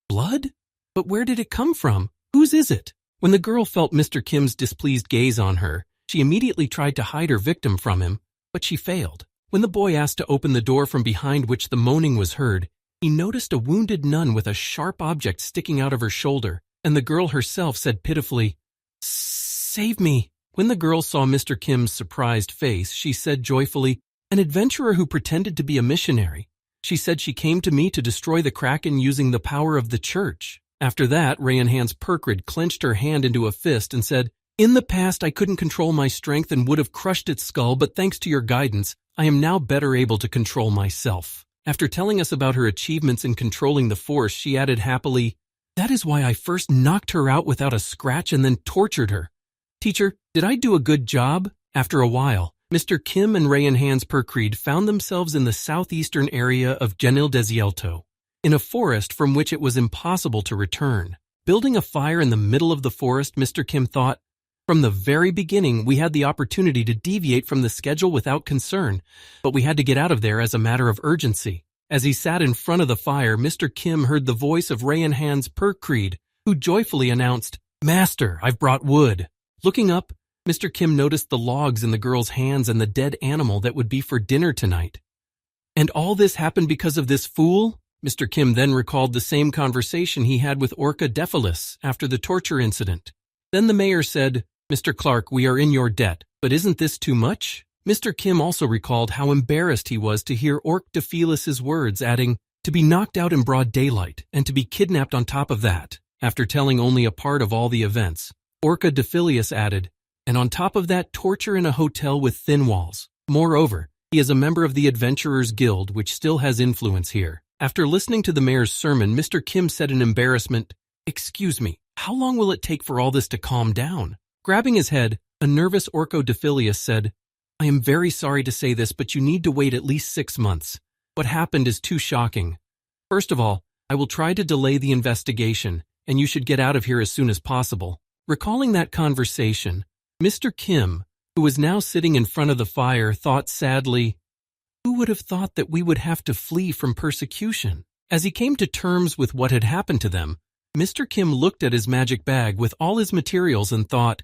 "Blood? But where did it come from? Whose is it?" When the girl felt Mr. Kim's displeased gaze on her, she immediately tried to hide her victim from him, but she failed. When the boy asked to open the door from behind which the moaning was heard, he noticed a wounded nun with a sharp object sticking out of her shoulder, and the girl herself said pitifully, "Save me." When the girl saw Mr. Kim's surprised face, she said joyfully, "An adventurer who pretended to be a missionary. She said she came to me to destroy the Kraken using the power of the church." After that, Rayan Hans Perkreed clenched her hand into a fist and said, "In the past, I couldn't control my strength and would have crushed its skull, but thanks to your guidance, I am now better able to control myself." After telling us about her achievements in controlling the force, she added happily, "That is why I first knocked her out without a scratch and then tortured her. Teacher, did I do a good job?" After a while, Mr. Kim and Rayan Hans Perkreed found themselves in the southeastern area of Genil Desielto, in a forest from which it was impossible to return. Building a fire in the middle of the forest, Mr. Kim thought, "From the very beginning, we had the opportunity to deviate from the schedule without concern, but we had to get out of there as a matter of urgency." As he sat in front of the fire, Mr. Kim heard the voice of Rayan Hans Perkreed, who joyfully announced, "Master, I've brought wood." Looking up, Mr. Kim noticed the logs in the girl's hands and the dead animal that would be for dinner tonight. "And all this happened because of this fool?" Mr. Kim then recalled the same conversation he had with Orca Dephilis after the torture incident. Then the mayor said, "Mr. Clark, we are in your debt, but isn't this too much?" Mr. Kim also recalled how embarrassed he was to hear Orc Dephilis' words, adding, "To be knocked out in broad daylight, and to be kidnapped on top of that." After telling only a part of all the events, Orca Dephilis added, "And on top of that, torture in a hotel with thin walls. Moreover, he is a member of the Adventurers Guild, which still has influence here." After listening to the mayor's sermon, Mr. Kim said in embarrassment, "Excuse me, how long will it take for all this to calm down?" Grabbing his head, a nervous Orco Dephilis said, "I am very sorry to say this, but you need to wait at least 6 months. What happened is too shocking. First of all, I will try to delay the investigation, and you should get out of here as soon as possible." Recalling that conversation, Mr. Kim, who was now sitting in front of the fire, thought sadly, Who would have thought that we would have to flee from persecution? As he came to terms with what had happened to them, Mr. Kim looked at his magic bag with all his materials and thought,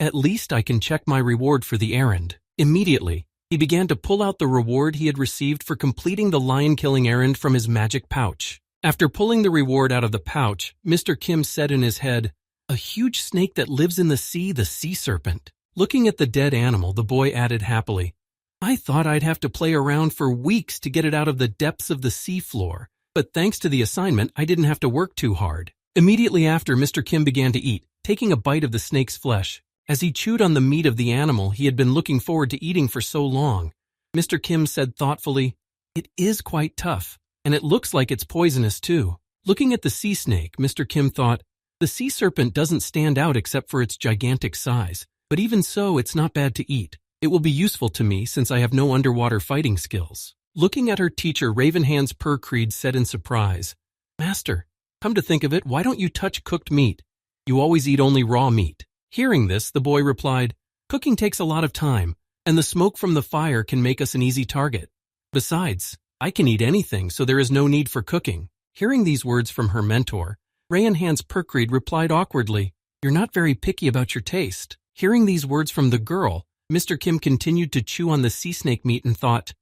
"At least I can check my reward for the errand." Immediately, he began to pull out the reward he had received for completing the lion-killing errand from his magic pouch. After pulling the reward out of the pouch, Mr. Kim said in his head, "A huge snake that lives in the sea serpent." Looking at the dead animal, the boy added happily, "I thought I'd have to play around for weeks to get it out of the depths of the sea floor, but thanks to the assignment, I didn't have to work too hard." Immediately after, Mr. Kim began to eat, taking a bite of the snake's flesh. As he chewed on the meat of the animal he had been looking forward to eating for so long, Mr. Kim said thoughtfully, "It is quite tough, and it looks like it's poisonous too." Looking at the sea snake, Mr. Kim thought, "The sea serpent doesn't stand out except for its gigantic size, but even so, it's not bad to eat. It will be useful to me since I have no underwater fighting skills." Looking at her teacher, Ravenhand's Percreed said in surprise, "Master, come to think of it, why don't you touch cooked meat? You always eat only raw meat." Hearing this, the boy replied, "Cooking takes a lot of time, and the smoke from the fire can make us an easy target. Besides, I can eat anything, so there is no need for cooking." Hearing these words from her mentor, Ravenhand's Percreed replied awkwardly, "You're not very picky about your taste." Hearing these words from the girl, Mr. Kim continued to chew on the sea snake meat and thought,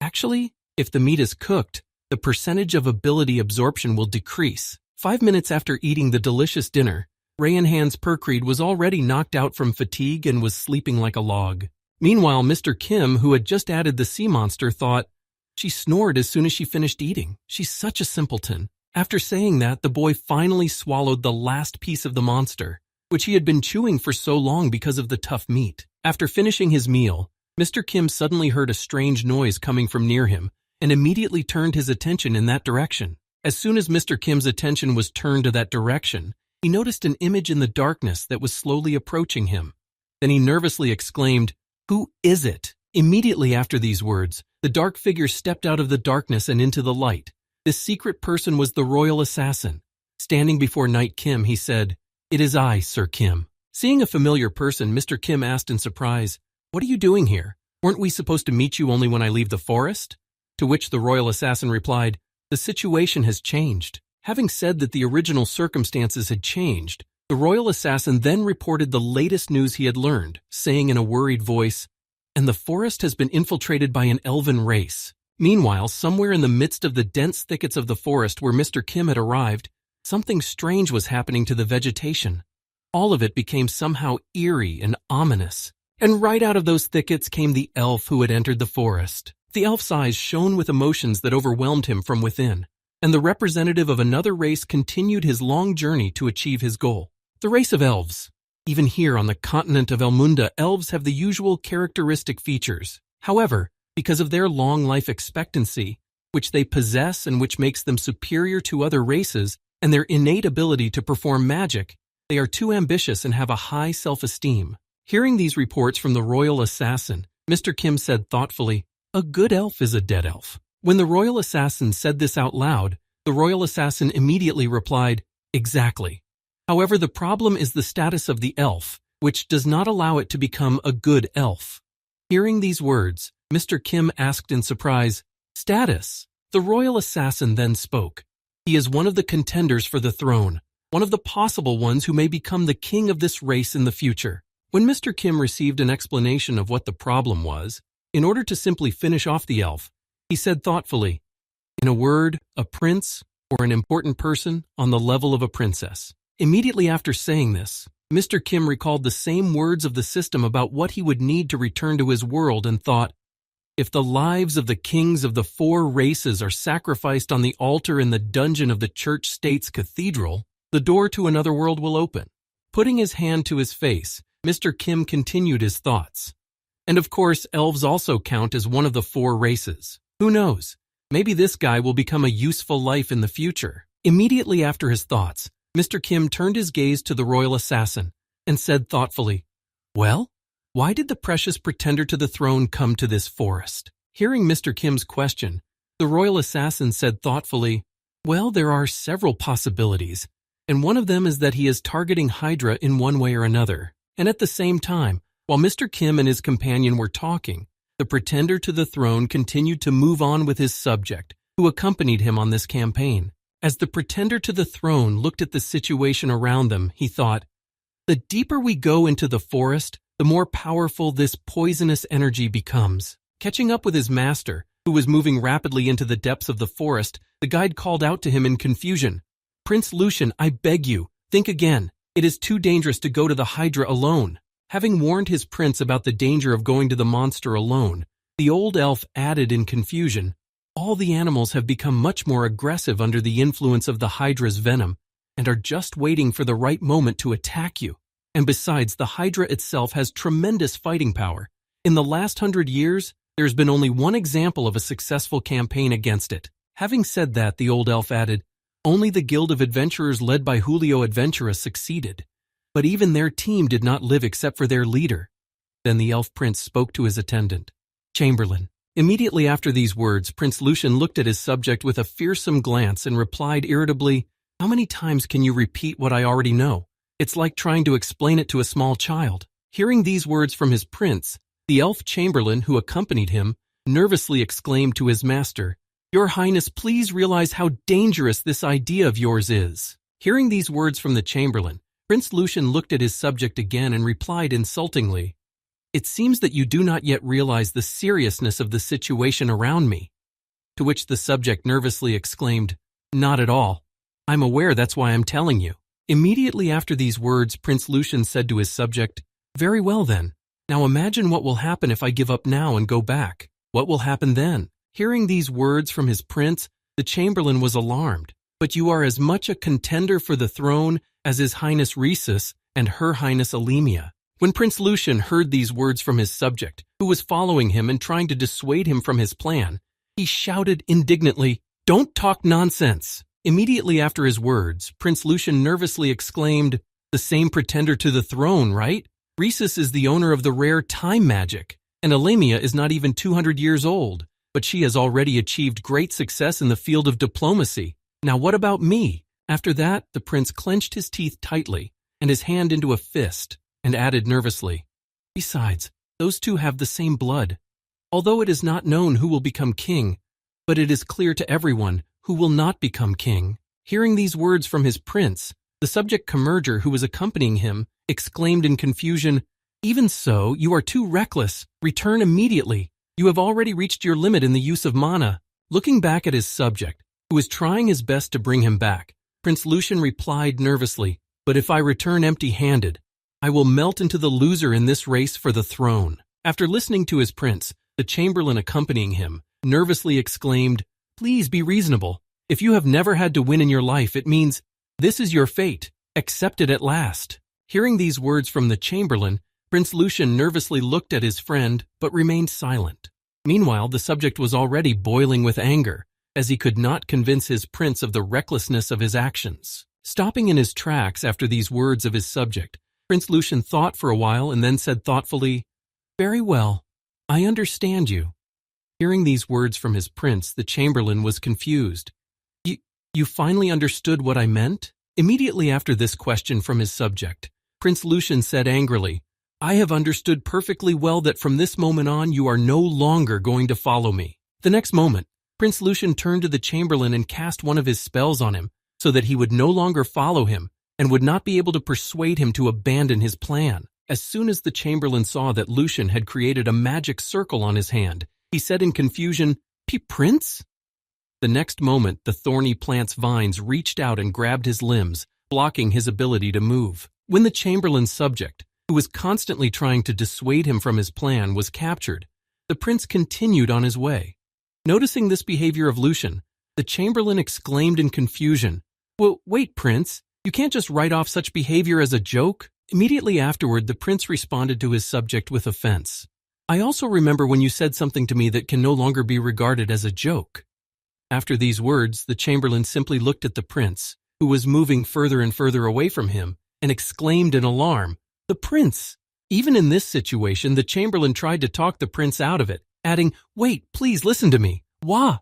"Actually, if the meat is cooked, the percentage of ability absorption will decrease." 5 minutes after eating the delicious dinner, Ravenhand's Percreed was already knocked out from fatigue and was sleeping like a log. Meanwhile, Mr. Kim, who had just added the sea monster, thought, "She snored as soon as she finished eating. She's such a simpleton." After saying that, the boy finally swallowed the last piece of the monster, which he had been chewing for so long because of the tough meat. After finishing his meal, Mr. Kim suddenly heard a strange noise coming from near him and immediately turned his attention in that direction. As soon as Mr. Kim's attention was turned to that direction, he noticed an image in the darkness that was slowly approaching him. Then he nervously exclaimed, "Who is it?" Immediately after these words, the dark figure stepped out of the darkness and into the light. This secret person was the royal assassin. Standing before Knight Kim, he said, "It is I, Sir Kim." Seeing a familiar person, Mr. Kim asked in surprise, "What are you doing here? Weren't we supposed to meet you only when I leave the forest?" To which the royal assassin replied, "The situation has changed." Having said that the original circumstances had changed, the royal assassin then reported the latest news he had learned, saying in a worried voice, "And the forest has been infiltrated by an elven race." Meanwhile, somewhere in the midst of the dense thickets of the forest where Mr. Kim had arrived, something strange was happening to the vegetation. All of it became somehow eerie and ominous. And right out of those thickets came the elf who had entered the forest. The elf's eyes shone with emotions that overwhelmed him from within, and the representative of another race continued his long journey to achieve his goal. The race of elves. Even here on the continent of Elmunda, elves have the usual characteristic features. However, because of their long life expectancy, which they possess and which makes them superior to other races, and their innate ability to perform magic, they are too ambitious and have a high self-esteem. Hearing these reports from the royal assassin, Mr. Kim said thoughtfully, "A good elf is a dead elf." When the royal assassin said this out loud, the royal assassin immediately replied, "Exactly. However, the problem is the status of the elf, which does not allow it to become a good elf." Hearing these words, Mr. Kim asked in surprise, "Status?" The royal assassin then spoke. "He is one of the contenders for the throne, one of the possible ones who may become the king of this race in the future." When Mr. Kim received an explanation of what the problem was, in order to simply finish off the elf, he said thoughtfully, "In a word, a prince or an important person on the level of a princess." Immediately after saying this, Mr. Kim recalled the same words of the system about what he would need to return to his world and thought, "If the lives of the kings of the 4 races are sacrificed on the altar in the dungeon of the church-state's cathedral, the door to another world will open." Putting his hand to his face, Mr. Kim continued his thoughts. And of course, elves also count as one of the 4 races. Who knows? Maybe this guy will become a useful life in the future. Immediately after his thoughts, Mr. Kim turned his gaze to the royal assassin and said thoughtfully, "Well, why did the precious pretender to the throne come to this forest?" Hearing Mr. Kim's question, the royal assassin said thoughtfully, "Well, there are several possibilities, and one of them is that he is targeting Hydra in one way or another." And at the same time, while Mr. Kim and his companion were talking, the pretender to the throne continued to move on with his subject, who accompanied him on this campaign. As the pretender to the throne looked at the situation around them, he thought, "The deeper we go into the forest, the more powerful this poisonous energy becomes." Catching up with his master, who was moving rapidly into the depths of the forest, the guide called out to him in confusion, "Prince Lucian, I beg you, think again. It is too dangerous to go to the Hydra alone." Having warned his prince about the danger of going to the monster alone, the old elf added in confusion, "All the animals have become much more aggressive under the influence of the Hydra's venom and are just waiting for the right moment to attack you. And besides, the Hydra itself has tremendous fighting power. In the last 100 years, there's been only one example of a successful campaign against it." Having said that, the old elf added, "Only the Guild of Adventurers led by Julio Adventura succeeded. But even their team did not live except for their leader." Then the elf prince spoke to his attendant, Chamberlain. Immediately after these words, Prince Lucian looked at his subject with a fearsome glance and replied irritably, "How many times can you repeat what I already know? It's like trying to explain it to a small child." Hearing these words from his prince, the elf chamberlain who accompanied him nervously exclaimed to his master, "Your Highness, please realize how dangerous this idea of yours is." Hearing these words from the chamberlain, Prince Lucian looked at his subject again and replied insultingly, "It seems that you do not yet realize the seriousness of the situation around me." To which the subject nervously exclaimed, "Not at all. I'm aware, that's why I'm telling you." Immediately after these words, Prince Lucian said to his subject, "Very well then. Now imagine what will happen if I give up now and go back. What will happen then?" Hearing these words from his prince, the chamberlain was alarmed. "But you are as much a contender for the throne as His Highness Rhesus and Her Highness Alemia." When Prince Lucian heard these words from his subject, who was following him and trying to dissuade him from his plan, he shouted indignantly, "Don't talk nonsense!" Immediately after his words, Prince Lucian nervously exclaimed, "The same pretender to the throne, right? Rhesus is the owner of the rare time magic, and Alemia is not even 200 years old, but she has already achieved great success in the field of diplomacy. Now what about me?" After that, the prince clenched his teeth tightly and his hand into a fist and added nervously, "Besides, those two have the same blood. Although it is not known who will become king, but it is clear to everyone who will not become king." Hearing these words from his prince, the subject Commerger who was accompanying him exclaimed in confusion, "Even so, you are too reckless. Return immediately. You have already reached your limit in the use of mana." Looking back at his subject, who was trying his best to bring him back, Prince Lucian replied nervously, "But if I return empty-handed, I will melt into the loser in this race for the throne." After listening to his prince, the chamberlain accompanying him nervously exclaimed, "Please be reasonable. If you have never had to win in your life, it means this is your fate. Accept it at last." Hearing these words from the chamberlain, Prince Lucian nervously looked at his friend but remained silent. Meanwhile, the subject was already boiling with anger, as he could not convince his prince of the recklessness of his actions. Stopping in his tracks after these words of his subject, Prince Lucian thought for a while and then said thoughtfully, "Very well, I understand you." Hearing these words from his prince, the chamberlain was confused. You finally understood what I meant?" Immediately after this question from his subject, Prince Lucian said angrily, "I have understood perfectly well that from this moment on you are no longer going to follow me." The next moment, Prince Lucian turned to the chamberlain and cast one of his spells on him so that he would no longer follow him and would not be able to persuade him to abandon his plan. As soon as the chamberlain saw that Lucian had created a magic circle on his hand, he said in confusion, "Prince?" The next moment, the thorny plant's vines reached out and grabbed his limbs, blocking his ability to move. When the chamberlain's subject, who was constantly trying to dissuade him from his plan, was captured, the prince continued on his way. Noticing this behavior of Lucian, the chamberlain exclaimed in confusion, "Well, wait, Prince, you can't just write off such behavior as a joke." Immediately afterward, the prince responded to his subject with offense. "I also remember when you said something to me that can no longer be regarded as a joke." After these words, the chamberlain simply looked at the prince, who was moving further and further away from him, and exclaimed in alarm, "The prince!" Even in this situation, the chamberlain tried to talk the prince out of it, adding, "Wait, please listen to me. Wah!"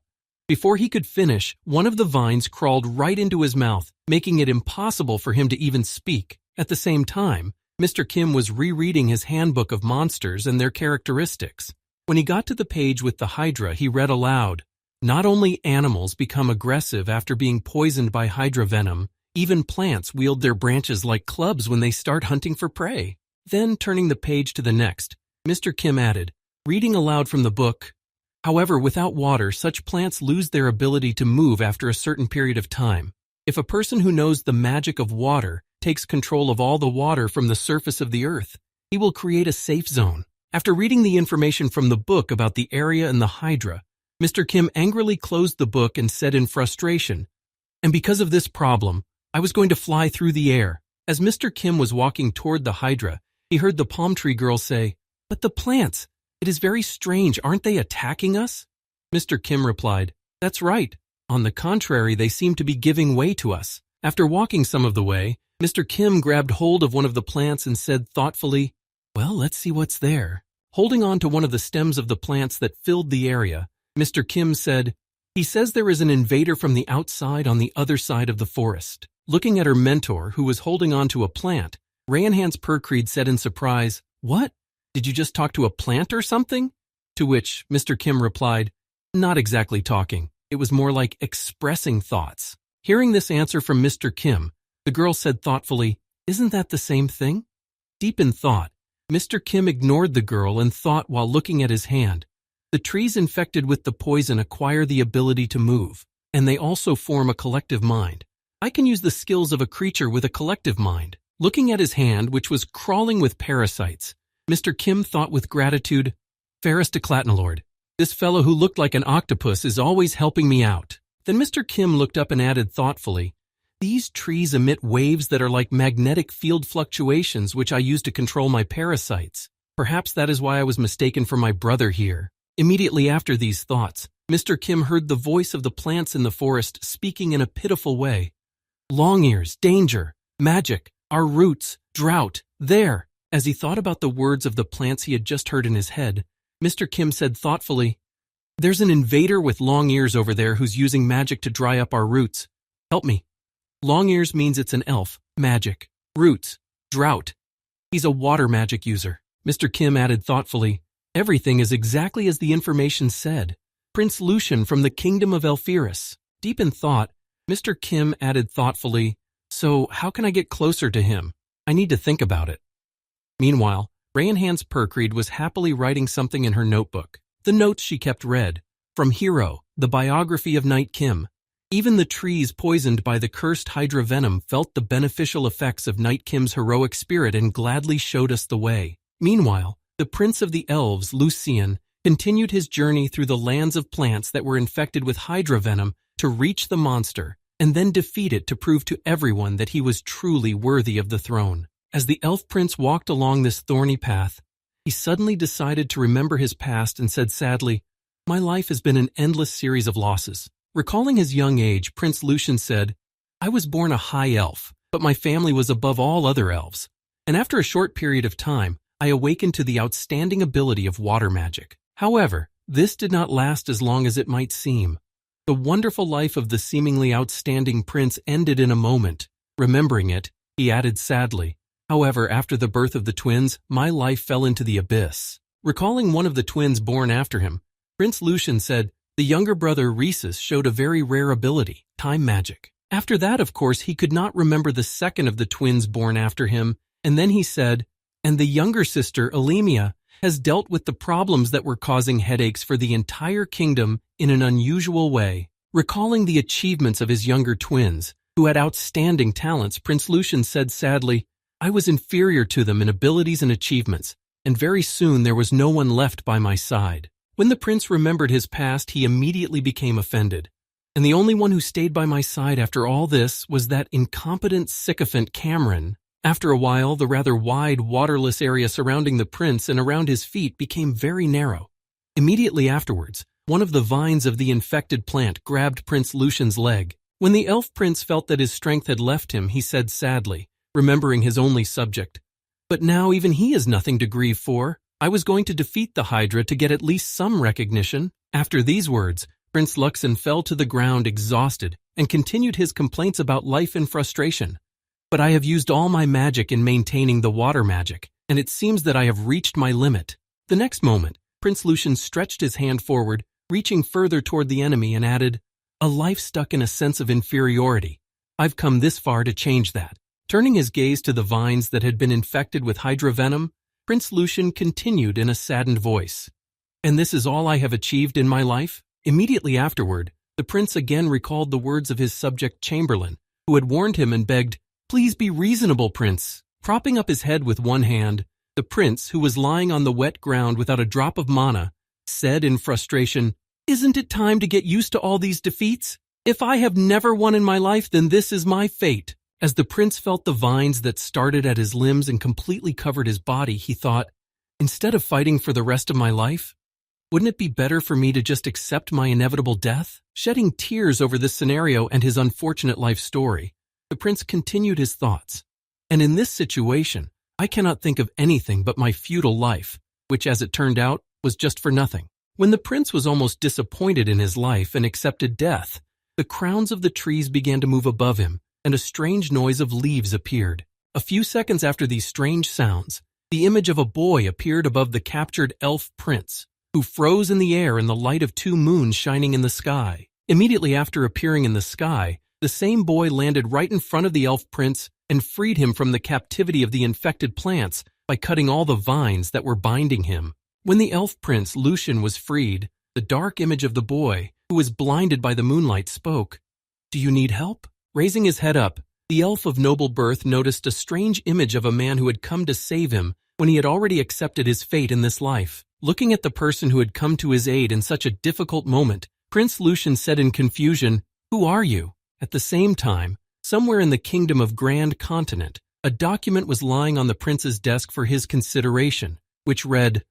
Before he could finish, one of the vines crawled right into his mouth, making it impossible for him to even speak. At the same time, Mr. Kim was rereading his handbook of monsters and their characteristics. When he got to the page with the Hydra, he read aloud, "Not only animals become aggressive after being poisoned by Hydra venom, even plants wield their branches like clubs when they start hunting for prey." Then, turning the page to the next, Mr. Kim added, reading aloud from the book, "However, without water, such plants lose their ability to move after a certain period of time. If a person who knows the magic of water takes control of all the water from the surface of the earth, he will create a safe zone." After reading the information from the book about the area and the Hydra, Mr. Kim angrily closed the book and said in frustration, "And because of this problem, I was going to fly through the air." As Mr. Kim was walking toward the Hydra, he heard the palm tree girl say, "But the plants, it is very strange, aren't they attacking us?" Mr. Kim replied, "That's right. On the contrary, they seem to be giving way to us." After walking some of the way, Mr. Kim grabbed hold of one of the plants and said thoughtfully, "Well, let's see what's there." Holding on to one of the stems of the plants that filled the area, Mr. Kim said, "He says there is an invader from the outside on the other side of the forest." Looking at her mentor, who was holding on to a plant, Rayanhans Perkreed said in surprise, "What? Did you just talk to a plant or something?" To which Mr. Kim replied, "Not exactly talking. It was more like expressing thoughts." Hearing this answer from Mr. Kim, the girl said thoughtfully, "Isn't that the same thing?" Deep in thought, Mr. Kim ignored the girl and thought while looking at his hand, "The trees infected with the poison acquire the ability to move, and they also form a collective mind. I can use the skills of a creature with a collective mind." Looking at his hand, which was crawling with parasites, Mr. Kim thought with gratitude, "Ferris de Clattenlord, this fellow who looked like an octopus is always helping me out." Then Mr. Kim looked up and added thoughtfully, "These trees emit waves that are like magnetic field fluctuations which I use to control my parasites. Perhaps that is why I was mistaken for my brother here." Immediately after these thoughts, Mr. Kim heard the voice of the plants in the forest speaking in a pitiful way. "Long ears, danger, magic, our roots, drought, there." As he thought about the words of the plants he had just heard in his head, Mr. Kim said thoughtfully, "There's an invader with long ears over there who's using magic to dry up our roots. Help me." Long ears means it's an elf, magic, roots, drought. He's a water magic user. Mr. Kim added thoughtfully, "Everything is exactly as the information said. Prince Lucian from the kingdom of Elphiris." Deep in thought, Mr. Kim added thoughtfully, "So how can I get closer to him? I need to think about it." Meanwhile, Rayanhans Perkreed was happily writing something in her notebook. The notes she kept read, "From Hero, the biography of Knight Kim. Even the trees poisoned by the cursed Hydra venom felt the beneficial effects of Knight Kim's heroic spirit and gladly showed us the way." Meanwhile, the Prince of the Elves, Lucian, continued his journey through the lands of plants that were infected with Hydra venom to reach the monster and then defeat it to prove to everyone that he was truly worthy of the throne. As the elf prince walked along this thorny path, he suddenly decided to remember his past and said sadly, "My life has been an endless series of losses." Recalling his young age, Prince Lucian said, "I was born a high elf, but my family was above all other elves. And after a short period of time, I awakened to the outstanding ability of water magic. However, this did not last as long as it might seem. The wonderful life of the seemingly outstanding prince ended in a moment. Remembering it, he added sadly, however, after the birth of the twins, my life fell into the abyss." Recalling one of the twins born after him, Prince Lucian said, "The younger brother Rhesus showed a very rare ability, time magic." After that, of course, he could not remember the second of the twins born after him, and then he said, "And the younger sister, Elimia, has dealt with the problems that were causing headaches for the entire kingdom in an unusual way." Recalling the achievements of his younger twins, who had outstanding talents, Prince Lucian said sadly, "I was inferior to them in abilities and achievements, and very soon there was no one left by my side." When the prince remembered his past, he immediately became offended. "And the only one who stayed by my side after all this was that incompetent sycophant Cameron." After a while, the rather wide, waterless area surrounding the prince and around his feet became very narrow. Immediately afterwards, one of the vines of the infected plant grabbed Prince Lucian's leg. When the elf prince felt that his strength had left him, he said sadly, remembering his only subject, "But now even he is nothing to grieve for. I was going to defeat the Hydra to get at least some recognition." After these words, Prince Luxon fell to the ground exhausted and continued his complaints about life in frustration. "But I have used all my magic in maintaining the water magic, and it seems that I have reached my limit." The next moment, Prince Lucian stretched his hand forward, reaching further toward the enemy, and added, "A life stuck in a sense of inferiority. I've come this far to change that." Turning his gaze to the vines that had been infected with hydra venom, Prince Lucian continued in a saddened voice, "And this is all I have achieved in my life?" Immediately afterward, the prince again recalled the words of his subject Chamberlain, who had warned him and begged, "Please be reasonable, Prince." Propping up his head with one hand, the prince, who was lying on the wet ground without a drop of mana, said in frustration, "Isn't it time to get used to all these defeats? If I have never won in my life, then this is my fate." As the prince felt the vines that started at his limbs and completely covered his body, he thought, "Instead of fighting for the rest of my life, wouldn't it be better for me to just accept my inevitable death?" Shedding tears over this scenario and his unfortunate life story, the prince continued his thoughts. "And in this situation, I cannot think of anything but my feudal life, which, as it turned out, was just for nothing." When the prince was almost disappointed in his life and accepted death, the crowns of the trees began to move above him, and a strange noise of leaves appeared. A few seconds after these strange sounds, the image of a boy appeared above the captured elf prince, who froze in the air in the light of two moons shining in the sky. Immediately after appearing in the sky, the same boy landed right in front of the elf prince and freed him from the captivity of the infected plants by cutting all the vines that were binding him. When the elf prince Lucian was freed, the dark image of the boy, who was blinded by the moonlight, spoke, "Do you need help?" Raising his head up, the elf of noble birth noticed a strange image of a man who had come to save him when he had already accepted his fate in this life. Looking at the person who had come to his aid in such a difficult moment, Prince Lucian said in confusion, "Who are you?" At the same time, somewhere in the kingdom of Grand Continent, a document was lying on the prince's desk for his consideration, which read,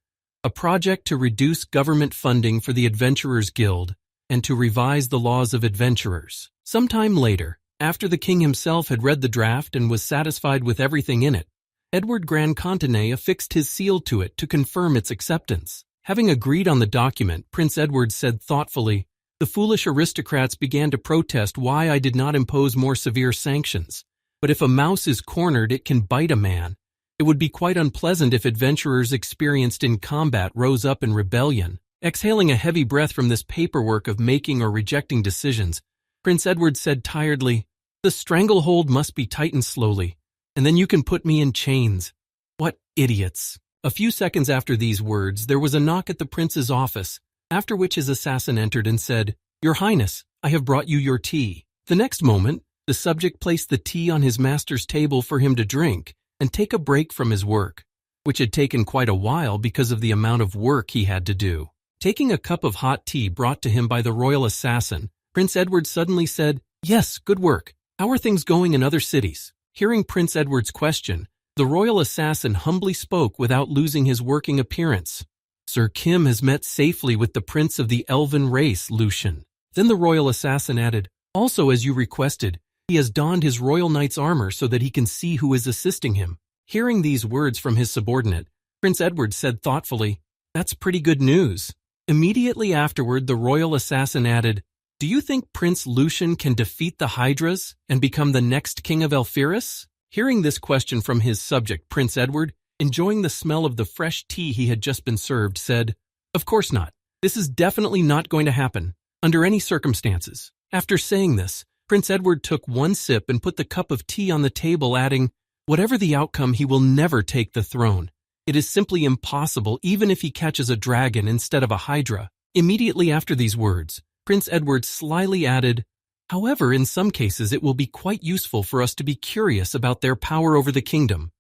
"A project to reduce government funding for the Adventurers Guild and to revise the laws of adventurers." Sometime later, after the king himself had read the draft and was satisfied with everything in it, Edward Grand Continent affixed his seal to it to confirm its acceptance. Having agreed on the document, Prince Edward said thoughtfully, "The foolish aristocrats began to protest why I did not impose more severe sanctions. But if a mouse is cornered, it can bite a man. It would be quite unpleasant if adventurers experienced in combat rose up in rebellion." Exhaling a heavy breath from this paperwork of making or rejecting decisions, Prince Edward said tiredly, "The stranglehold must be tightened slowly, and then you can put me in chains." What idiots. A few seconds after these words, there was a knock at the prince's office, after which his assassin entered and said, "Your Highness, I have brought you your tea." The next moment, the subject placed the tea on his master's table for him to drink and take a break from his work, which had taken quite a while because of the amount of work he had to do. Taking a cup of hot tea brought to him by the royal assassin, Prince Edward suddenly said, "Yes, good work. How are things going in other cities?" Hearing Prince Edward's question, the royal assassin humbly spoke without losing his working appearance. "Sir Kim has met safely with the prince of the elven race, Lucian." Then the royal assassin added, "Also, as you requested, he has donned his royal knight's armor so that he can see who is assisting him." Hearing these words from his subordinate, Prince Edward said thoughtfully, "That's pretty good news." Immediately afterward, the royal assassin added, "Do you think Prince Lucian can defeat the Hydras and become the next king of Elphiris?" Hearing this question from his subject, Prince Edward, enjoying the smell of the fresh tea he had just been served, said, "Of course not. This is definitely not going to happen, under any circumstances." After saying this, Prince Edward took one sip and put the cup of tea on the table, adding, "Whatever the outcome, he will never take the throne. It is simply impossible, even if he catches a dragon instead of a hydra." Immediately after these words, Prince Edward slyly added, "However, in some cases it will be quite useful for us to be curious about their power over the kingdom."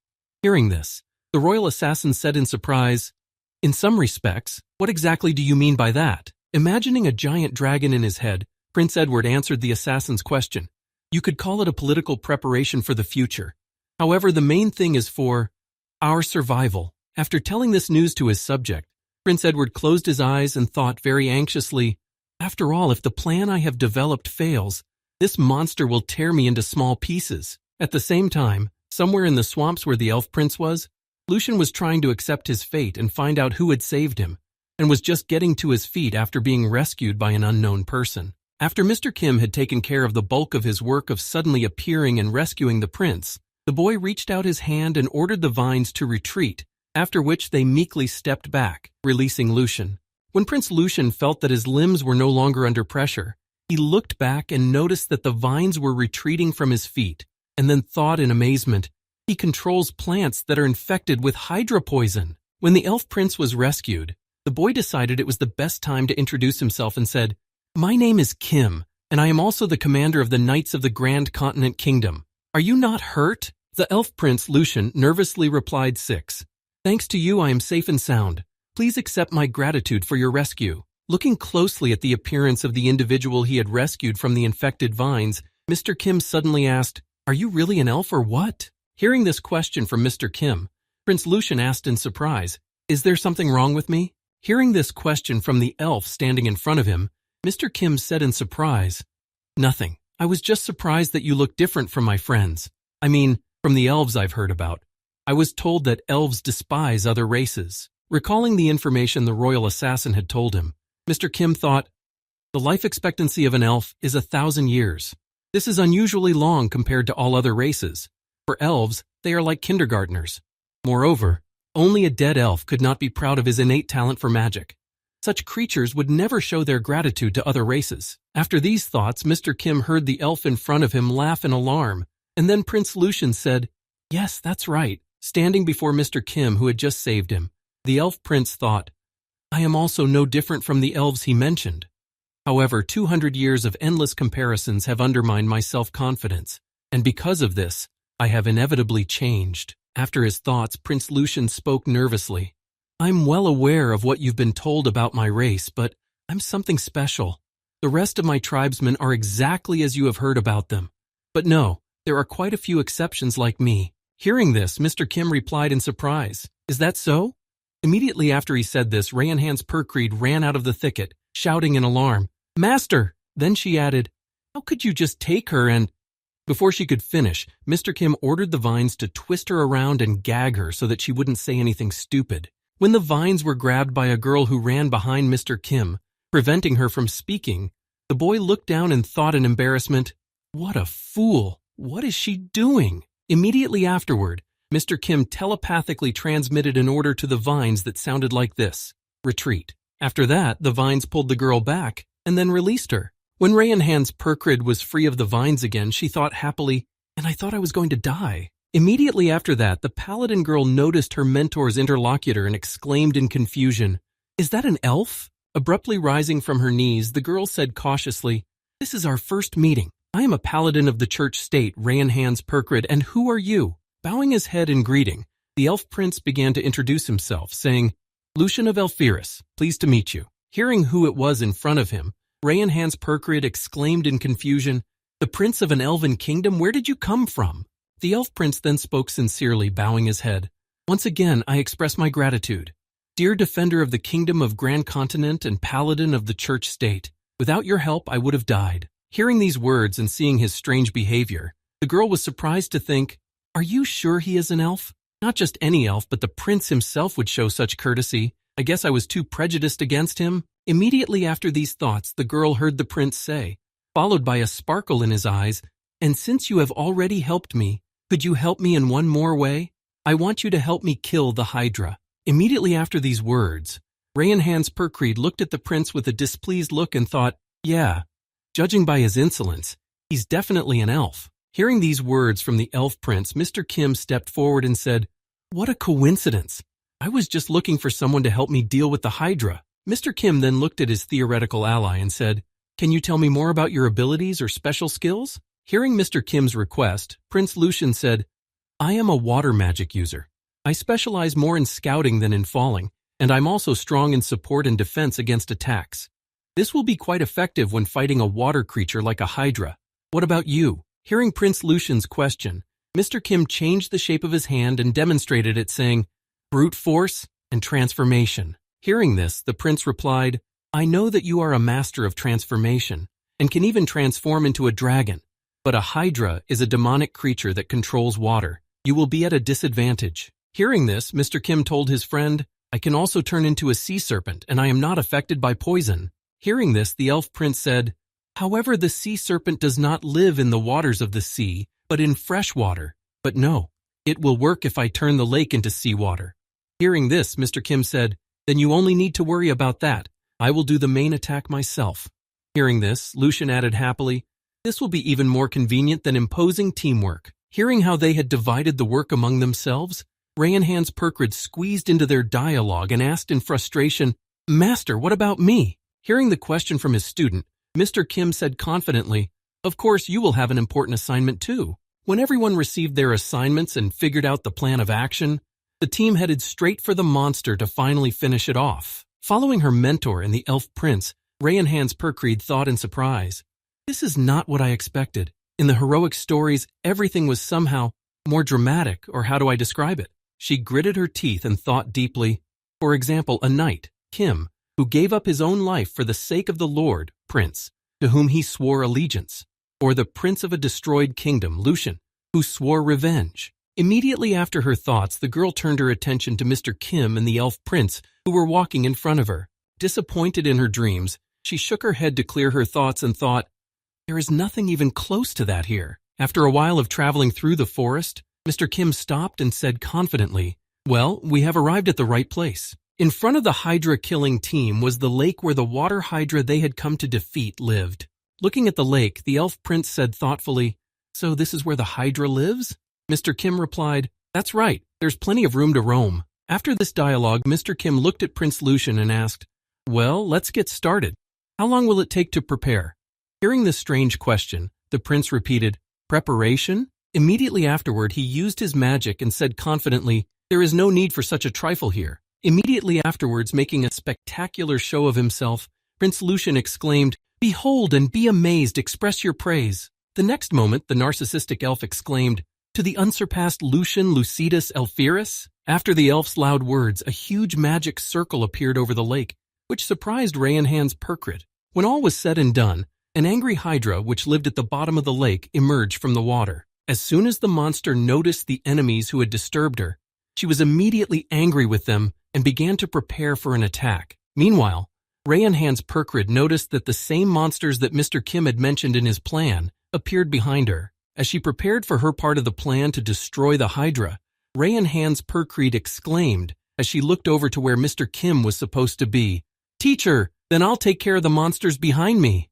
Hearing this, the royal assassin said in surprise, "In some respects, what exactly do you mean by that?" Imagining a giant dragon in his head, Prince Edward answered the assassin's question. "You could call it a political preparation for the future. However, the main thing is for our survival." After telling this news to his subject, Prince Edward closed his eyes and thought very anxiously, "After all, if the plan I have developed fails, this monster will tear me into small pieces." At the same time, somewhere in the swamps where the elf prince was, Lucian was trying to accept his fate and find out who had saved him, and was just getting to his feet after being rescued by an unknown person. After Mr. Kim had taken care of the bulk of his work of suddenly appearing and rescuing the prince, the boy reached out his hand and ordered the vines to retreat, after which they meekly stepped back, releasing Lucian. When Prince Lucian felt that his limbs were no longer under pressure, he looked back and noticed that the vines were retreating from his feet, and then thought in amazement, he controls plants that are infected with hydra poison. When the elf prince was rescued, the boy decided it was the best time to introduce himself and said, "My name is Kim, and I am also the commander of the Knights of the Grand Continent Kingdom. Are you not hurt?" The elf prince, Lucian, nervously replied, "6. Thanks to you, I am safe and sound. Please accept my gratitude for your rescue." Looking closely at the appearance of the individual he had rescued from the infected vines, Mr. Kim suddenly asked, "Are you really an elf or what?" Hearing this question from Mr. Kim, Prince Lucian asked in surprise, "Is there something wrong with me?" Hearing this question from the elf standing in front of him, Mr. Kim said in surprise, "Nothing. I was just surprised that you look different from my friends. I mean, from the elves I've heard about. I was told that elves despise other races." Recalling the information the royal assassin had told him, Mr. Kim thought, "The life expectancy of an elf is 1,000 years. This is unusually long compared to all other races. For elves, they are like kindergartners. Moreover, only a dead elf could not be proud of his innate talent for magic. Such creatures would never show their gratitude to other races." After these thoughts, Mr. Kim heard the elf in front of him laugh in alarm, and then Prince Lucian said, "Yes, that's right," standing before Mr. Kim, who had just saved him. The elf prince thought, "I am also no different from the elves he mentioned. However, 200 years of endless comparisons have undermined my self-confidence, and because of this, I have inevitably changed." After his thoughts, Prince Lucian spoke nervously. "I'm well aware of what you've been told about my race, but I'm something special. The rest of my tribesmen are exactly as you have heard about them. But no, there are quite a few exceptions like me." Hearing this, Mr. Kim replied in surprise, "Is that so?" Immediately after he said this, Rayanhan's Perkreed ran out of the thicket, shouting in alarm, "Master!" Then she added, "How could you just take her and—" Before she could finish, Mr. Kim ordered the vines to twist her around and gag her so that she wouldn't say anything stupid. When the vines were grabbed by a girl who ran behind Mr. Kim, preventing her from speaking, the boy looked down and thought in embarrassment, "What a fool! What is she doing?" Immediately afterward, Mr. Kim telepathically transmitted an order to the vines that sounded like this: "Retreat." After that, the vines pulled the girl back and then released her. When Rayanhan's Perkrid was free of the vines again, she thought happily, "And I thought I was going to die." Immediately after that, the paladin girl noticed her mentor's interlocutor and exclaimed in confusion, "Is that an elf?" Abruptly rising from her knees, the girl said cautiously, "This is our first meeting. I am a paladin of the church state, Rayanhan's Perkrid, and who are you?" Bowing his head in greeting, the elf prince began to introduce himself, saying, "Lucian of Elfiris, pleased to meet you." Hearing who it was in front of him, Rayanhan's Perkrid exclaimed in confusion, "The prince of an elven kingdom, where did you come from?" The elf prince then spoke sincerely, bowing his head. "Once again, I express my gratitude. Dear defender of the kingdom of Grand Continent and paladin of the church state, without your help I would have died." Hearing these words and seeing his strange behavior, the girl was surprised to think, "Are you sure he is an elf? Not just any elf, but the prince himself would show such courtesy. I guess I was too prejudiced against him." Immediately after these thoughts, the girl heard the prince say, followed by a sparkle in his eyes, "And since you have already helped me, could you help me in one more way? I want you to help me kill the Hydra." Immediately after these words, Rayanhan's Perkreed looked at the prince with a displeased look and thought, "Yeah, judging by his insolence, he's definitely an elf." Hearing these words from the elf prince, Mr. Kim stepped forward and said, "What a coincidence. I was just looking for someone to help me deal with the Hydra." Mr. Kim then looked at his theoretical ally and said, "Can you tell me more about your abilities or special skills?" Hearing Mr. Kim's request, Prince Lucian said, "I am a water magic user. I specialize more in scouting than in falling, and I'm also strong in support and defense against attacks. This will be quite effective when fighting a water creature like a Hydra. What about you?" Hearing Prince Lucian's question, Mr. Kim changed the shape of his hand and demonstrated it, saying, "Brute force and transformation." Hearing this, the prince replied, "I know that you are a master of transformation and can even transform into a dragon, but a Hydra is a demonic creature that controls water. You will be at a disadvantage." Hearing this, Mr. Kim told his friend, "I can also turn into a sea serpent and I am not affected by poison." Hearing this, the elf prince said, "However, the sea serpent does not live in the waters of the sea, but in fresh water. But no, it will work if I turn the lake into seawater." Hearing this, Mr. Kim said, "Then you only need to worry about that. I will do the main attack myself." Hearing this, Lucian added happily, "This will be even more convenient than imposing teamwork." Hearing how they had divided the work among themselves, Ray and Hans Perkrid squeezed into their dialogue and asked in frustration, "Master, what about me?" Hearing the question from his student, Mr. Kim said confidently, "Of course you will have an important assignment too." When everyone received their assignments and figured out the plan of action, the team headed straight for the monster to finally finish it off. Following her mentor and the elf prince, Ray and Hans Perkrid thought in surprise, "This is not what I expected. In the heroic stories, everything was somehow more dramatic, or how do I describe it?" She gritted her teeth and thought deeply. For example, a knight, Kim, who gave up his own life for the sake of the Lord, Prince, to whom he swore allegiance, or the prince of a destroyed kingdom, Lucian, who swore revenge. Immediately after her thoughts, the girl turned her attention to Mr. Kim and the elf prince who were walking in front of her. Disappointed in her dreams, she shook her head to clear her thoughts and thought, "There is nothing even close to that here." After a while of traveling through the forest, Mr. Kim stopped and said confidently, "Well, we have arrived at the right place." In front of the Hydra-killing team was the lake where the water Hydra they had come to defeat lived. Looking at the lake, the elf prince said thoughtfully, "So this is where the Hydra lives?" Mr. Kim replied, "That's right, there's plenty of room to roam." After this dialogue, Mr. Kim looked at Prince Lucian and asked, "Well, let's get started. How long will it take to prepare?" Hearing this strange question, the prince repeated, "Preparation?" Immediately afterward, he used his magic and said confidently, "There is no need for such a trifle here." Immediately afterwards, making a spectacular show of himself, Prince Lucian exclaimed, "Behold and be amazed, express your praise." The next moment, the narcissistic elf exclaimed, "To the unsurpassed Lucian Lucidus Elphirus?" After the elf's loud words, a huge magic circle appeared over the lake, which surprised Ray and Hans Perkrid. When all was said and done, an angry Hydra, which lived at the bottom of the lake, emerged from the water. As soon as the monster noticed the enemies who had disturbed her, she was immediately angry with them and began to prepare for an attack. Meanwhile, Ray and Hans Perkrid noticed that the same monsters that Mr. Kim had mentioned in his plan appeared behind her. As she prepared for her part of the plan to destroy the Hydra, Ray and Hans Perkrid exclaimed as she looked over to where Mr. Kim was supposed to be, "Teacher, then I'll take care of the monsters behind me."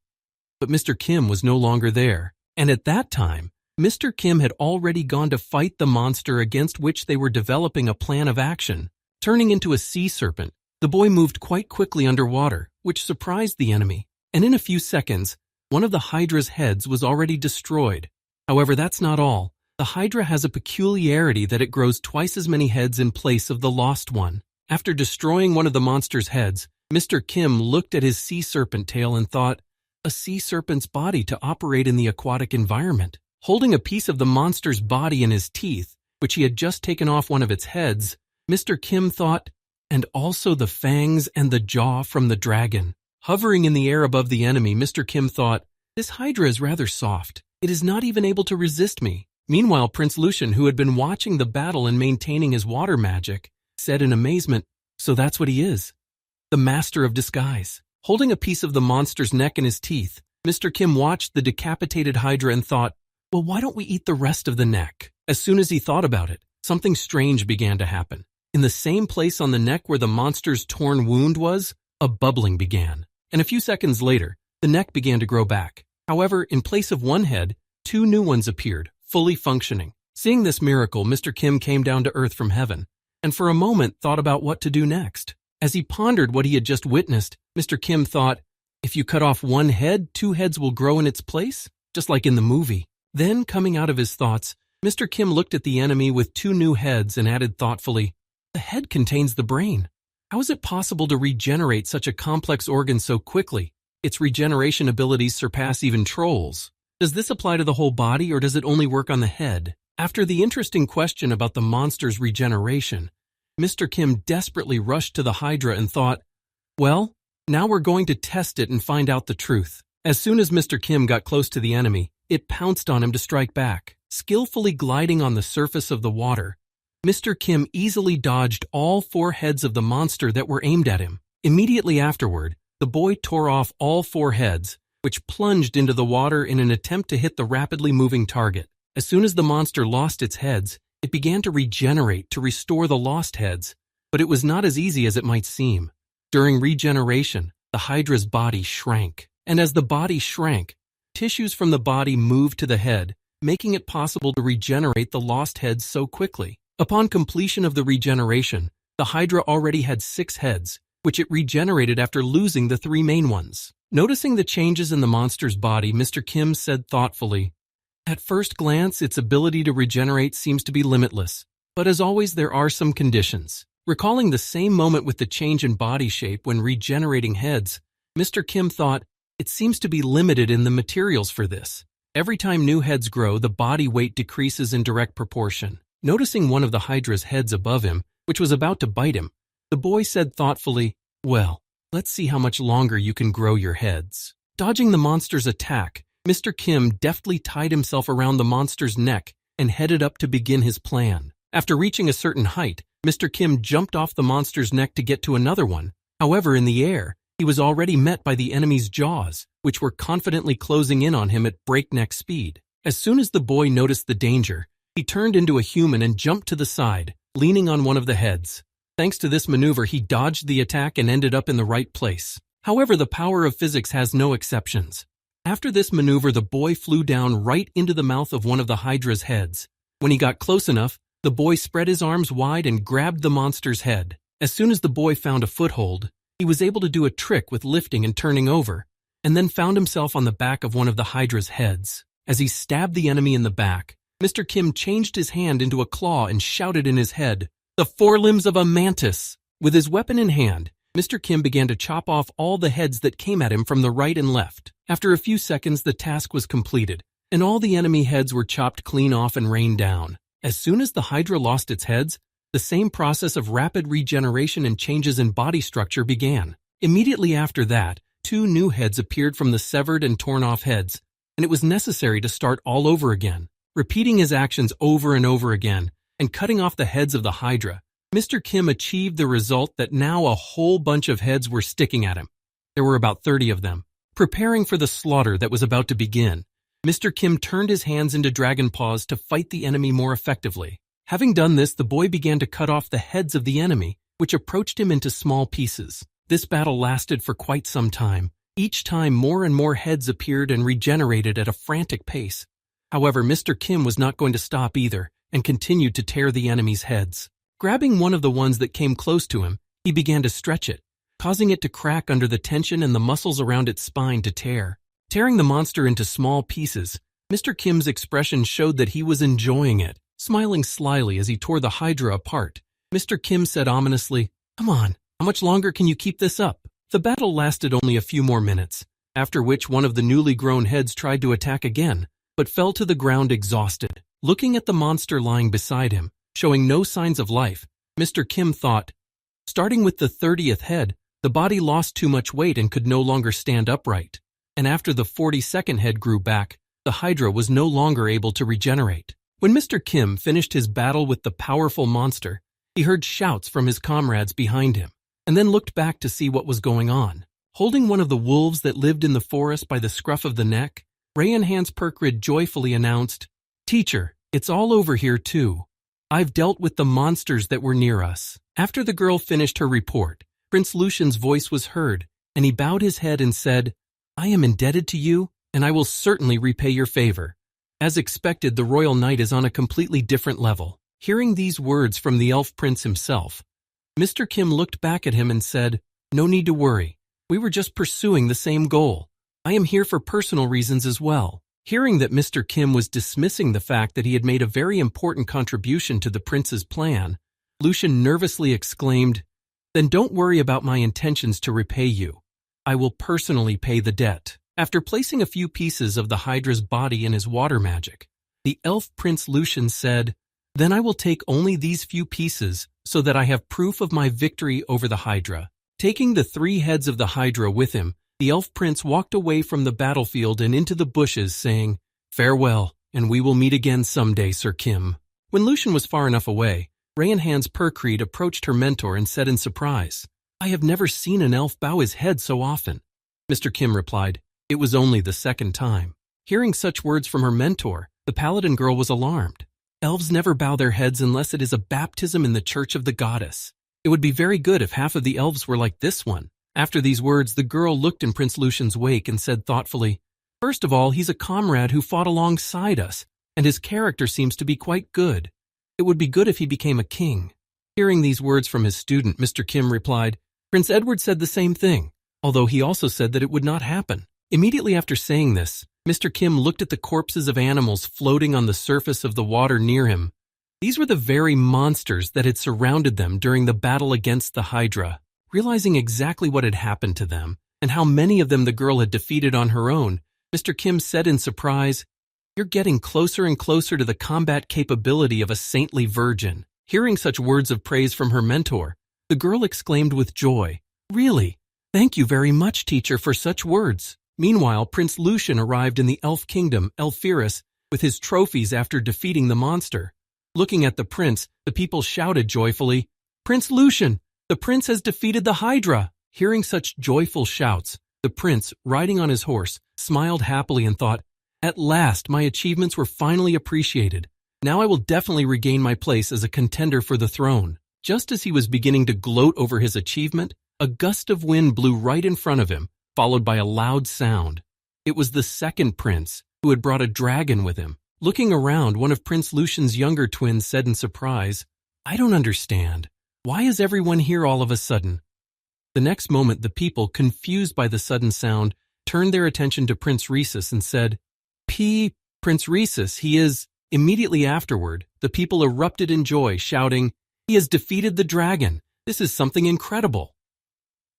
But Mr. Kim was no longer there, and at that time, Mr. Kim had already gone to fight the monster against which they were developing a plan of action. Turning into a sea serpent, the boy moved quite quickly underwater, which surprised the enemy, and in a few seconds, one of the Hydra's heads was already destroyed. However, that's not all. The Hydra has a peculiarity that it grows twice as many heads in place of the lost one. After destroying one of the monster's heads, Mr. Kim looked at his sea serpent tail and thought, a sea serpent's body to operate in the aquatic environment. Holding a piece of the monster's body in his teeth, which he had just taken off one of its heads, Mr. Kim thought, and also the fangs and the jaw from the dragon. Hovering in the air above the enemy, Mr. Kim thought, this Hydra is rather soft. It is not even able to resist me. Meanwhile, Prince Lucian, who had been watching the battle and maintaining his water magic, said in amazement, so that's what he is. The master of disguise. Holding a piece of the monster's neck in his teeth, Mr. Kim watched the decapitated Hydra and thought, well, why don't we eat the rest of the neck? As soon as he thought about it, something strange began to happen. In the same place on the neck where the monster's torn wound was, a bubbling began. And a few seconds later, the neck began to grow back. However, in place of one head, 2 new ones appeared, fully functioning. Seeing this miracle, Mr. Kim came down to earth from heaven, and for a moment thought about what to do next. As he pondered what he had just witnessed, Mr. Kim thought, if you cut off one head, 2 heads will grow in its place, just like in the movie. Then, coming out of his thoughts, Mr. Kim looked at the enemy with 2 new heads and added thoughtfully, the head contains the brain. How is it possible to regenerate such a complex organ so quickly? Its regeneration abilities surpass even trolls. Does this apply to the whole body, or does it only work on the head? After the interesting question about the monster's regeneration, Mr. Kim desperately rushed to the Hydra and thought, well, now we're going to test it and find out the truth. As soon as Mr. Kim got close to the enemy, it pounced on him to strike back. Skillfully gliding on the surface of the water, Mr. Kim easily dodged all 4 heads of the monster that were aimed at him. Immediately afterward, the boy tore off all 4 heads, which plunged into the water in an attempt to hit the rapidly moving target. As soon as the monster lost its heads, it began to regenerate to restore the lost heads. But it was not as easy as it might seem. During regeneration, the Hydra's body shrank, and as the body shrank, tissues from the body moved to the head, making it possible to regenerate the lost heads so quickly. Upon completion of the regeneration, the Hydra already had 6 heads, which it regenerated after losing the 3 main ones. Noticing the changes in the monster's body, Mr. Kim said thoughtfully, "At first glance, its ability to regenerate seems to be limitless, but as always there are some conditions." Recalling the same moment with the change in body shape when regenerating heads, Mr. Kim thought, it seems to be limited in the materials for this. Every time new heads grow, the body weight decreases in direct proportion. Noticing one of the Hydra's heads above him, which was about to bite him, the boy said thoughtfully, "Well, let's see how much longer you can grow your heads." Dodging the monster's attack, Mr. Kim deftly tied himself around the monster's neck and headed up to begin his plan. After reaching a certain height, Mr. Kim jumped off the monster's neck to get to another one. However, in the air, he was already met by the enemy's jaws, which were confidently closing in on him at breakneck speed. As soon as the boy noticed the danger, he turned into a human and jumped to the side, leaning on one of the heads. Thanks to this maneuver, he dodged the attack and ended up in the right place. However, the power of physics has no exceptions. After this maneuver, the boy flew down right into the mouth of one of the Hydra's heads. When he got close enough, the boy spread his arms wide and grabbed the monster's head. As soon as the boy found a foothold, he was able to do a trick with lifting and turning over, and then found himself on the back of one of the Hydra's heads. As he stabbed the enemy in the back, Mr. Kim changed his hand into a claw and shouted in his head, "The forelimbs of a mantis!" With his weapon in hand, Mr. Kim began to chop off all the heads that came at him from the right and left. After a few seconds, the task was completed, and all the enemy heads were chopped clean off and rained down. As soon as the Hydra lost its heads, the same process of rapid regeneration and changes in body structure began. Immediately after that, 2 new heads appeared from the severed and torn off heads, and it was necessary to start all over again. Repeating his actions over and over again, and cutting off the heads of the Hydra, Mr. Kim achieved the result that now a whole bunch of heads were sticking at him. There were about 30 of them. Preparing for the slaughter that was about to begin, Mr. Kim turned his hands into dragon paws to fight the enemy more effectively. Having done this, the boy began to cut off the heads of the enemy, which approached him into small pieces. This battle lasted for quite some time. Each time, more and more heads appeared and regenerated at a frantic pace. However, Mr. Kim was not going to stop either, and continued to tear the enemy's heads. Grabbing one of the ones that came close to him, he began to stretch it, causing it to crack under the tension and the muscles around its spine to tear. Tearing the monster into small pieces, Mr. Kim's expression showed that he was enjoying it. Smiling slyly as he tore the Hydra apart, Mr. Kim said ominously, "Come on, how much longer can you keep this up?" The battle lasted only a few more minutes, after which one of the newly grown heads tried to attack again, but fell to the ground exhausted. Looking at the monster lying beside him, showing no signs of life, Mr. Kim thought, starting with the 30th head, the body lost too much weight and could no longer stand upright. And after the 42nd head grew back, the Hydra was no longer able to regenerate. When Mr. Kim finished his battle with the powerful monster, he heard shouts from his comrades behind him, and then looked back to see what was going on. Holding one of the wolves that lived in the forest by the scruff of the neck, Rayan Hans Perkrid joyfully announced, "Teacher, it's all over here too. I've dealt with the monsters that were near us." After the girl finished her report, Prince Lucian's voice was heard, and he bowed his head and said, "I am indebted to you, and I will certainly repay your favor." As expected, the royal knight is on a completely different level. Hearing these words from the elf prince himself, Mr. Kim looked back at him and said, "No need to worry. We were just pursuing the same goal. I am here for personal reasons as well." Hearing that Mr. Kim was dismissing the fact that he had made a very important contribution to the prince's plan, Lucian nervously exclaimed, "Then don't worry about my intentions to repay you. I will personally pay the debt." After placing a few pieces of the Hydra's body in his water magic, the elf prince Lucian said, "Then I will take only these few pieces so that I have proof of my victory over the Hydra." Taking the 3 heads of the Hydra with him, the elf prince walked away from the battlefield and into the bushes, saying, "Farewell, and we will meet again someday, Sir Kim." When Lucian was far enough away, Rayan Hans Perkrid approached her mentor and said in surprise, "I have never seen an elf bow his head so often." Mr. Kim replied, "It was only the 2nd time." Hearing such words from her mentor, the paladin girl was alarmed. Elves never bow their heads unless it is a baptism in the church of the goddess. It would be very good if half of the elves were like this one. After these words, the girl looked in Prince Lucian's wake and said thoughtfully, "First of all, he's a comrade who fought alongside us, and his character seems to be quite good. It would be good if he became a king." Hearing these words from his student, Mr. Kim replied, "Prince Edward said the same thing, although he also said that it would not happen." Immediately after saying this, Mr. Kim looked at the corpses of animals floating on the surface of the water near him. These were the very monsters that had surrounded them during the battle against the Hydra. Realizing exactly what had happened to them, and how many of them the girl had defeated on her own, Mr. Kim said in surprise, "You're getting closer and closer to the combat capability of a saintly virgin." Hearing such words of praise from her mentor, the girl exclaimed with joy, "Really? Thank you very much, teacher, for such words." Meanwhile, Prince Lucian arrived in the elf kingdom, Elfiris, with his trophies after defeating the monster. Looking at the prince, the people shouted joyfully, "Prince Lucian! The prince has defeated the Hydra!" Hearing such joyful shouts, the prince, riding on his horse, smiled happily and thought, "At last, my achievements were finally appreciated. Now I will definitely regain my place as a contender for the throne." Just as he was beginning to gloat over his achievement, a gust of wind blew right in front of him, followed by a loud sound. It was the second prince, who had brought a dragon with him. Looking around, one of Prince Lucian's younger twins said in surprise, "I don't understand. Why is everyone here all of a sudden?" The next moment, the people, confused by the sudden sound, turned their attention to Prince Rhesus and said, Prince Rhesus, he is..." Immediately afterward, the people erupted in joy, shouting, "He has defeated the dragon! This is something incredible!"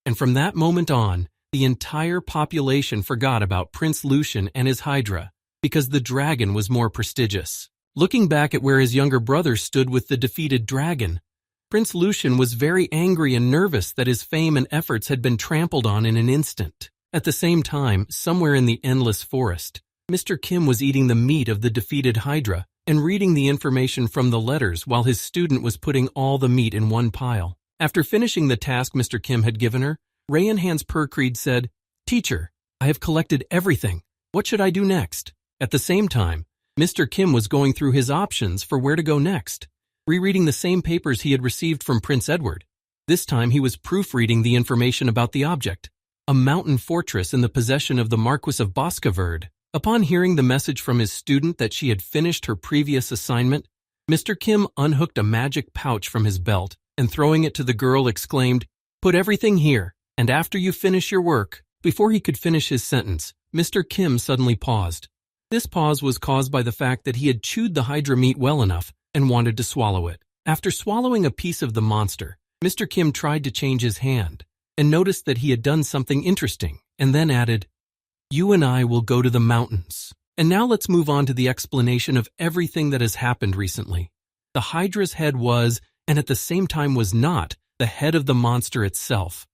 And from that moment on, the entire population forgot about Prince Lucian and his Hydra, because the dragon was more prestigious. Looking back at where his younger brother stood with the defeated dragon, Prince Lucian was very angry and nervous that his fame and efforts had been trampled on in an instant. At the same time, somewhere in the endless forest, Mr. Kim was eating the meat of the defeated Hydra and reading the information from the letters while his student was putting all the meat in one pile. After finishing the task Mr. Kim had given her, Rayanhan's Percreed said, "Teacher, I have collected everything. What should I do next?" At the same time, Mr. Kim was going through his options for where to go next, rereading the same papers he had received from Prince Edward. This time he was proofreading the information about the object, a mountain fortress in the possession of the Marquis of Boscoverde. Upon hearing the message from his student that she had finished her previous assignment, Mr. Kim unhooked a magic pouch from his belt and throwing it to the girl exclaimed, "Put everything here, and after you finish your work." Before he could finish his sentence, Mr. Kim suddenly paused. This pause was caused by the fact that he had chewed the Hydra meat well enough and wanted to swallow it. After swallowing a piece of the monster, Mr. Kim tried to change his hand and noticed that he had done something interesting and then added, "You and I will go to the mountains." And now let's move on to the explanation of everything that has happened recently. The Hydra's head was, and at the same time was not, the head of the monster itself.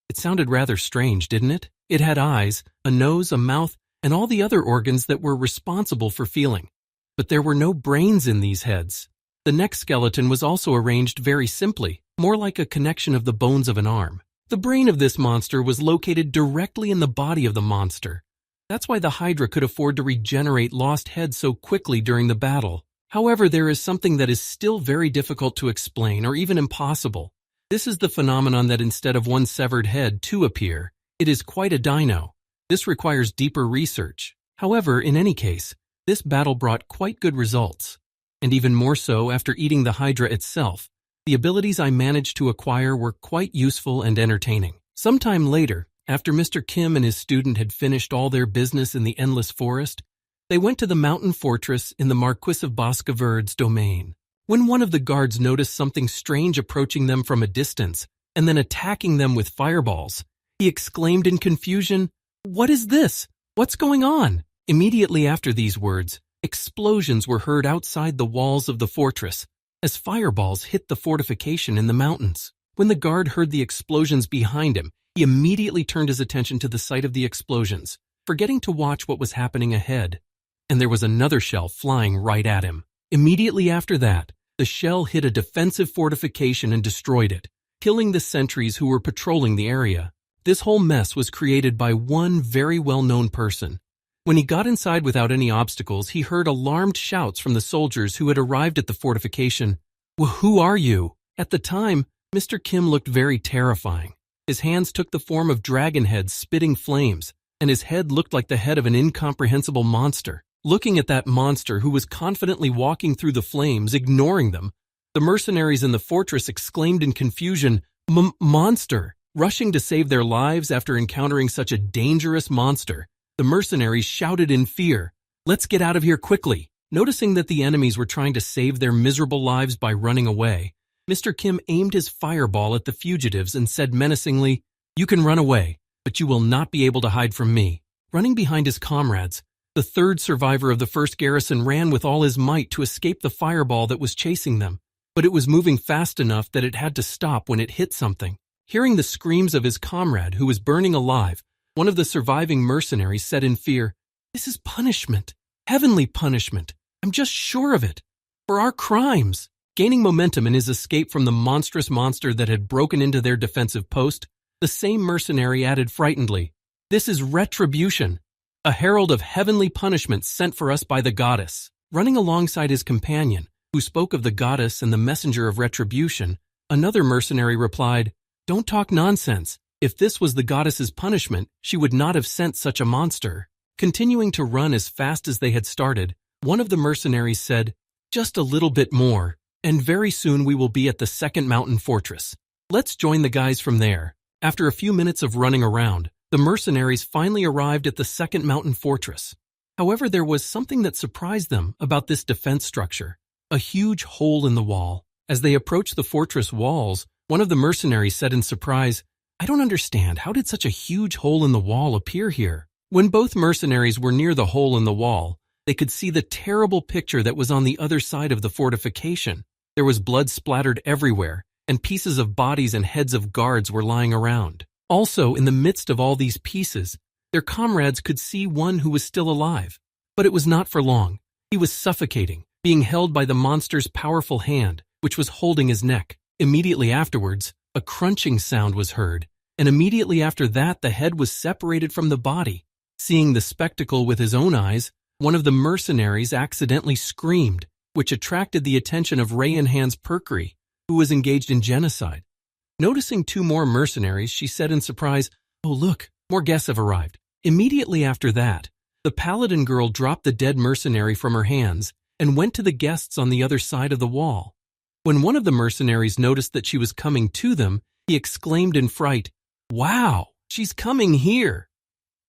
It sounded rather strange, didn't it? It had eyes, a nose, a mouth, and all the other organs that were responsible for feeling. But there were no brains in these heads. The neck skeleton was also arranged very simply, more like a connection of the bones of an arm. The brain of this monster was located directly in the body of the monster. That's why the Hydra could afford to regenerate lost heads so quickly during the battle. However, there is something that is still very difficult to explain or even impossible. This is the phenomenon that instead of one severed head, two appear. It is quite a dino. This requires deeper research. However, in any case, this battle brought quite good results. And even more so after eating the Hydra itself. The abilities I managed to acquire were quite useful and entertaining. Sometime later, after Mr. Kim and his student had finished all their business in the endless forest, they went to the mountain fortress in the Marquis of Boscoverde's domain. When one of the guards noticed something strange approaching them from a distance and then attacking them with fireballs, he exclaimed in confusion, "What is this? What's going on?" Immediately after these words, explosions were heard outside the walls of the fortress as fireballs hit the fortification in the mountains. When the guard heard the explosions behind him, he immediately turned his attention to the site of the explosions, forgetting to watch what was happening ahead. And there was another shell flying right at him. Immediately after that, the shell hit a defensive fortification and destroyed it, killing the sentries who were patrolling the area. This whole mess was created by one very well-known person. When he got inside without any obstacles, he heard alarmed shouts from the soldiers who had arrived at the fortification. "Who are you?" At the time, Mr. Kim looked very terrifying. His hands took the form of dragon heads spitting flames, and his head looked like the head of an incomprehensible monster. Looking at that monster who was confidently walking through the flames, ignoring them, the mercenaries in the fortress exclaimed in confusion, "Monster!" Rushing to save their lives after encountering such a dangerous monster, the mercenaries shouted in fear, "Let's get out of here quickly!" Noticing that the enemies were trying to save their miserable lives by running away, Mr. Kim aimed his fireball at the fugitives and said menacingly, "You can run away, but you will not be able to hide from me." Running behind his comrades, the third survivor of the first garrison ran with all his might to escape the fireball that was chasing them, but it was moving fast enough that it had to stop when it hit something. Hearing the screams of his comrade who was burning alive, one of the surviving mercenaries said in fear, "This is punishment, heavenly punishment. I'm just sure of it. For our crimes." Gaining momentum in his escape from the monstrous monster that had broken into their defensive post, the same mercenary added frightenedly, "This is retribution, a herald of heavenly punishment sent for us by the goddess." Running alongside his companion, who spoke of the goddess and the messenger of retribution, another mercenary replied, "Don't talk nonsense. If this was the goddess's punishment, she would not have sent such a monster." Continuing to run as fast as they had started, one of the mercenaries said, "Just a little bit more, and very soon we will be at the second mountain fortress. Let's join the guys from there." After a few minutes of running around, the mercenaries finally arrived at the second mountain fortress. However, there was something that surprised them about this defense structure, a huge hole in the wall. As they approached the fortress walls, one of the mercenaries said in surprise, "I don't understand, how did such a huge hole in the wall appear here?" When both mercenaries were near the hole in the wall, they could see the terrible picture that was on the other side of the fortification. There was blood splattered everywhere, and pieces of bodies and heads of guards were lying around. Also, in the midst of all these pieces, their comrades could see one who was still alive. But it was not for long. He was suffocating, being held by the monster's powerful hand, which was holding his neck. Immediately afterwards, a crunching sound was heard, and immediately after that the head was separated from the body. Seeing the spectacle with his own eyes, one of the mercenaries accidentally screamed, which attracted the attention of Rayanhan's Perkery, who was engaged in genocide. Noticing two more mercenaries, she said in surprise, "Oh look, more guests have arrived." Immediately after that, the paladin girl dropped the dead mercenary from her hands and went to the guests on the other side of the wall. When one of the mercenaries noticed that she was coming to them, he exclaimed in fright, "Wow, she's coming here!"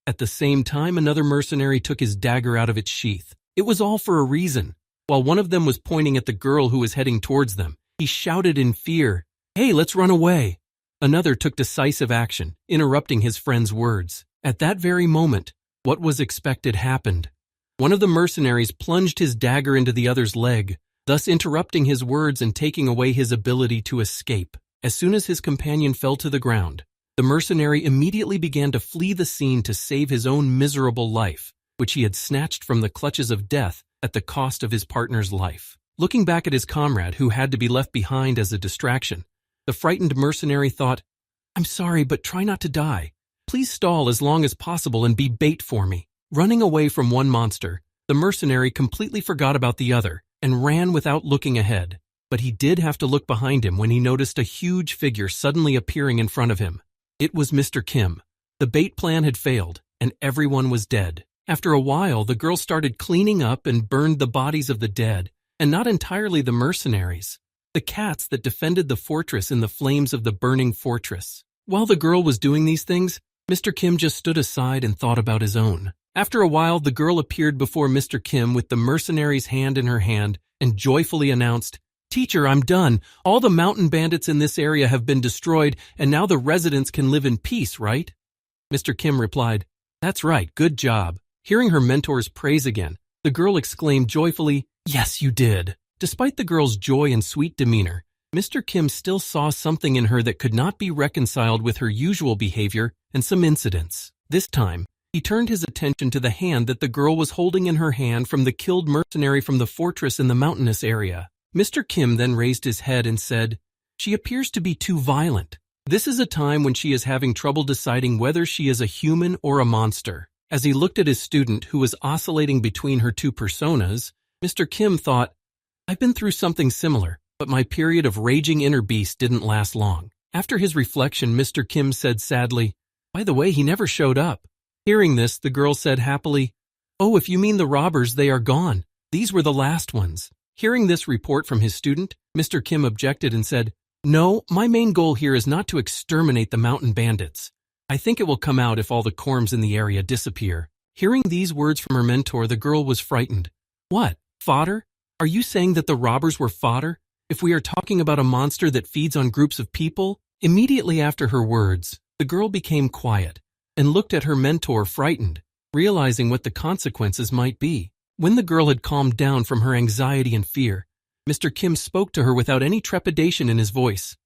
At the same time, another mercenary took his dagger out of its sheath. It was all for a reason. While one of them was pointing at the girl who was heading towards them, he shouted in fear, "Hey, let's run away!" Another took decisive action, interrupting his friend's words. At that very moment, what was expected happened. One of the mercenaries plunged his dagger into the other's leg, thus interrupting his words and taking away his ability to escape. As soon as his companion fell to the ground, the mercenary immediately began to flee the scene to save his own miserable life, which he had snatched from the clutches of death at the cost of his partner's life. Looking back at his comrade, who had to be left behind as a distraction, the frightened mercenary thought, "I'm sorry, but try not to die. Please stall as long as possible and be bait for me." Running away from one monster, the mercenary completely forgot about the other and ran without looking ahead. But he did have to look behind him when he noticed a huge figure suddenly appearing in front of him. It was Mr. Kim. The bait plan had failed, and everyone was dead. After a while, the girl started cleaning up and burned the bodies of the dead, and not entirely the mercenaries, the cats that defended the fortress in the flames of the burning fortress. While the girl was doing these things, Mr. Kim just stood aside and thought about his own. After a while, the girl appeared before Mr. Kim with the mercenary's hand in her hand and joyfully announced, "Teacher, I'm done. All the mountain bandits in this area have been destroyed, and now the residents can live in peace, right?" Mr. Kim replied, "That's right, good job." Hearing her mentor's praise again, the girl exclaimed joyfully, "Yes, you did." Despite the girl's joy and sweet demeanor, Mr. Kim still saw something in her that could not be reconciled with her usual behavior and some incidents. This time, he turned his attention to the hand that the girl was holding in her hand from the killed mercenary from the fortress in the mountainous area. Mr. Kim then raised his head and said, "She appears to be too violent. This is a time when she is having trouble deciding whether she is a human or a monster." As he looked at his student who was oscillating between her two personas, Mr. Kim thought, "I've been through something similar. But my period of raging inner beast didn't last long. After his reflection, Mr. Kim said sadly, "By the way, he never showed up." Hearing this, the girl said happily, "Oh, if you mean the robbers, they are gone. These were the last ones." Hearing this report from his student, Mr. Kim objected and said, "No, my main goal here is not to exterminate the mountain bandits. I think it will come out if all the corms in the area disappear." Hearing these words from her mentor, the girl was frightened. "What? Fodder? Are you saying that the robbers were fodder? If we are talking about a monster that feeds on groups of people?" Immediately after her words, the girl became quiet and looked at her mentor frightened, realizing what the consequences might be. When the girl had calmed down from her anxiety and fear, Mr. Kim spoke to her without any trepidation in his voice.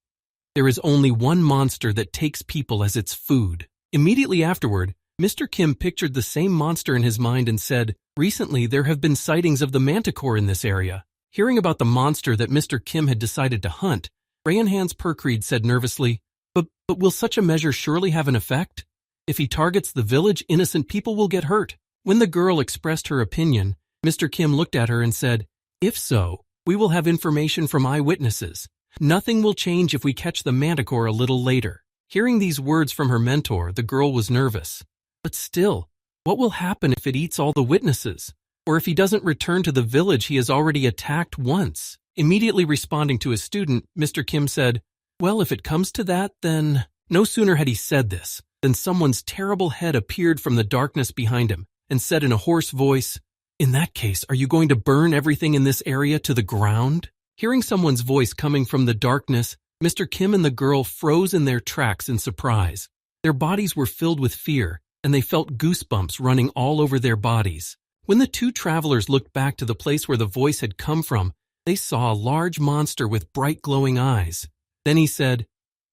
"There is only one monster that takes people as its food." Immediately afterward, Mr. Kim pictured the same monster in his mind and said, "Recently there have been sightings of the manticore in this area." Hearing about the monster that Mr. Kim had decided to hunt, Rayanhan's Perkreed said nervously, But will such a measure surely have an effect? If he targets the village, innocent people will get hurt." When the girl expressed her opinion, Mr. Kim looked at her and said, "If so, we will have information from eyewitnesses. Nothing will change if we catch the manticore a little later." Hearing these words from her mentor, the girl was nervous. But still, what will happen if it eats all the witnesses? Or if he doesn't return to the village he has already attacked once? Immediately responding to his student, Mr. Kim said, "Well, if it comes to that, then..." No sooner had he said this than someone's terrible head appeared from the darkness behind him and said in a hoarse voice, "In that case, are you going to burn everything in this area to the ground?" Hearing someone's voice coming from the darkness, Mr. Kim and the girl froze in their tracks in surprise. Their bodies were filled with fear, and they felt goosebumps running all over their bodies. When the two travelers looked back to the place where the voice had come from, they saw a large monster with bright glowing eyes. Then he said,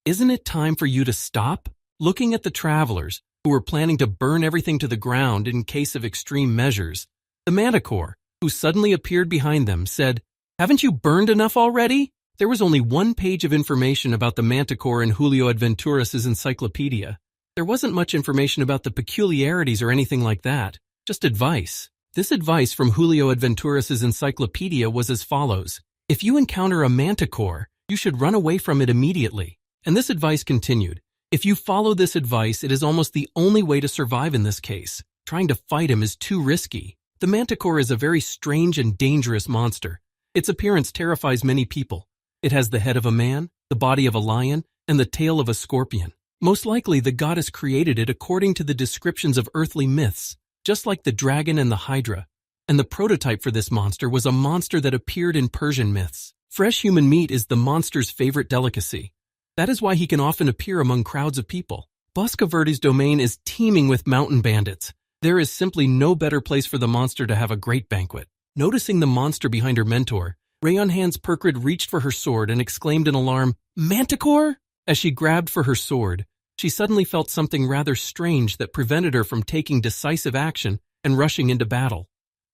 "Isn't it time for you to stop?" Looking at the travelers, who were planning to burn everything to the ground in case of extreme measures, the manticore, who suddenly appeared behind them, said, "Haven't you burned enough already?" There was only one page of information about the manticore in Julio Adventuras's encyclopedia. There wasn't much information about the peculiarities or anything like that, just advice. This advice from Julio Adventuras's encyclopedia was as follows: "If you encounter a manticore, you should run away from it immediately." And this advice continued, "If you follow this advice, it is almost the only way to survive in this case. Trying to fight him is too risky. The manticore is a very strange and dangerous monster. Its appearance terrifies many people. It has the head of a man, the body of a lion, and the tail of a scorpion. Most likely the goddess created it according to the descriptions of earthly myths, just like the dragon and the hydra. And the prototype for this monster was a monster that appeared in Persian myths. Fresh human meat is the monster's favorite delicacy. That is why he can often appear among crowds of people. Boscoverde's domain is teeming with mountain bandits. There is simply no better place for the monster to have a great banquet." Noticing the monster behind her mentor, Rayanhan's Perkrid reached for her sword and exclaimed in alarm, "Manticore?" As she grabbed for her sword, she suddenly felt something rather strange that prevented her from taking decisive action and rushing into battle.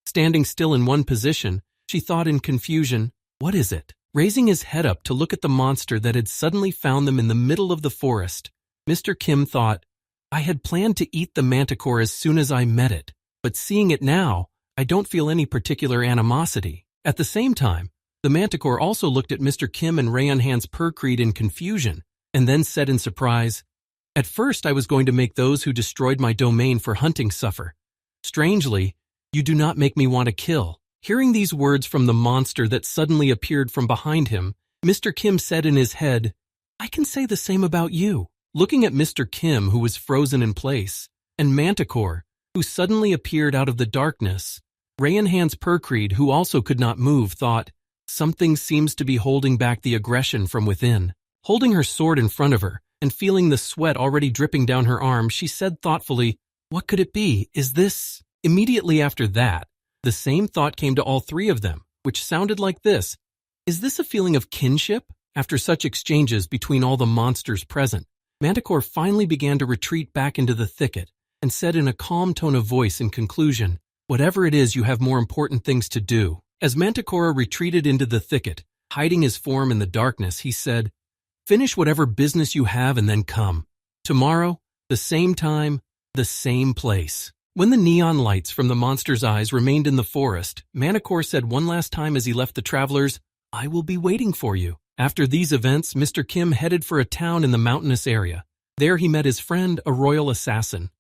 Standing still in one position, she thought in confusion, "What is it?" Raising his head up to look at the monster that had suddenly found them in the middle of the forest, Mr. Kim thought, "I had planned to eat the manticore as soon as I met it, but seeing it now, I don't feel any particular animosity." At the same time, the manticore also looked at Mr. Kim and Rayanhan's Perkreed in confusion, and then said in surprise, "At first I was going to make those who destroyed my domain for hunting suffer. Strangely, you do not make me want to kill." Hearing these words from the monster that suddenly appeared from behind him, Mr. Kim said in his head, "I can say the same about you." Looking at Mr. Kim, who was frozen in place, and Manticore, who suddenly appeared out of the darkness, Rayanhan's Perkreed, who also could not move, thought, "Something seems to be holding back the aggression from within." Holding her sword in front of her, and feeling the sweat already dripping down her arm, she said thoughtfully, "What could it be? Is this..." Immediately after that, the same thought came to all three of them, which sounded like this: "Is this a feeling of kinship?" After such exchanges between all the monsters present, Manticore finally began to retreat back into the thicket and said in a calm tone of voice in conclusion, "Whatever it is, you have more important things to do." As Manticore retreated into the thicket, hiding his form in the darkness, he said, "Finish whatever business you have and then come. Tomorrow, the same time, the same place." When the neon lights from the monster's eyes remained in the forest, Manticore said one last time as he left the travelers, I will be waiting for you. After these events, Mr. Kim headed for a town in the mountainous area. There he met his friend, a royal assassin.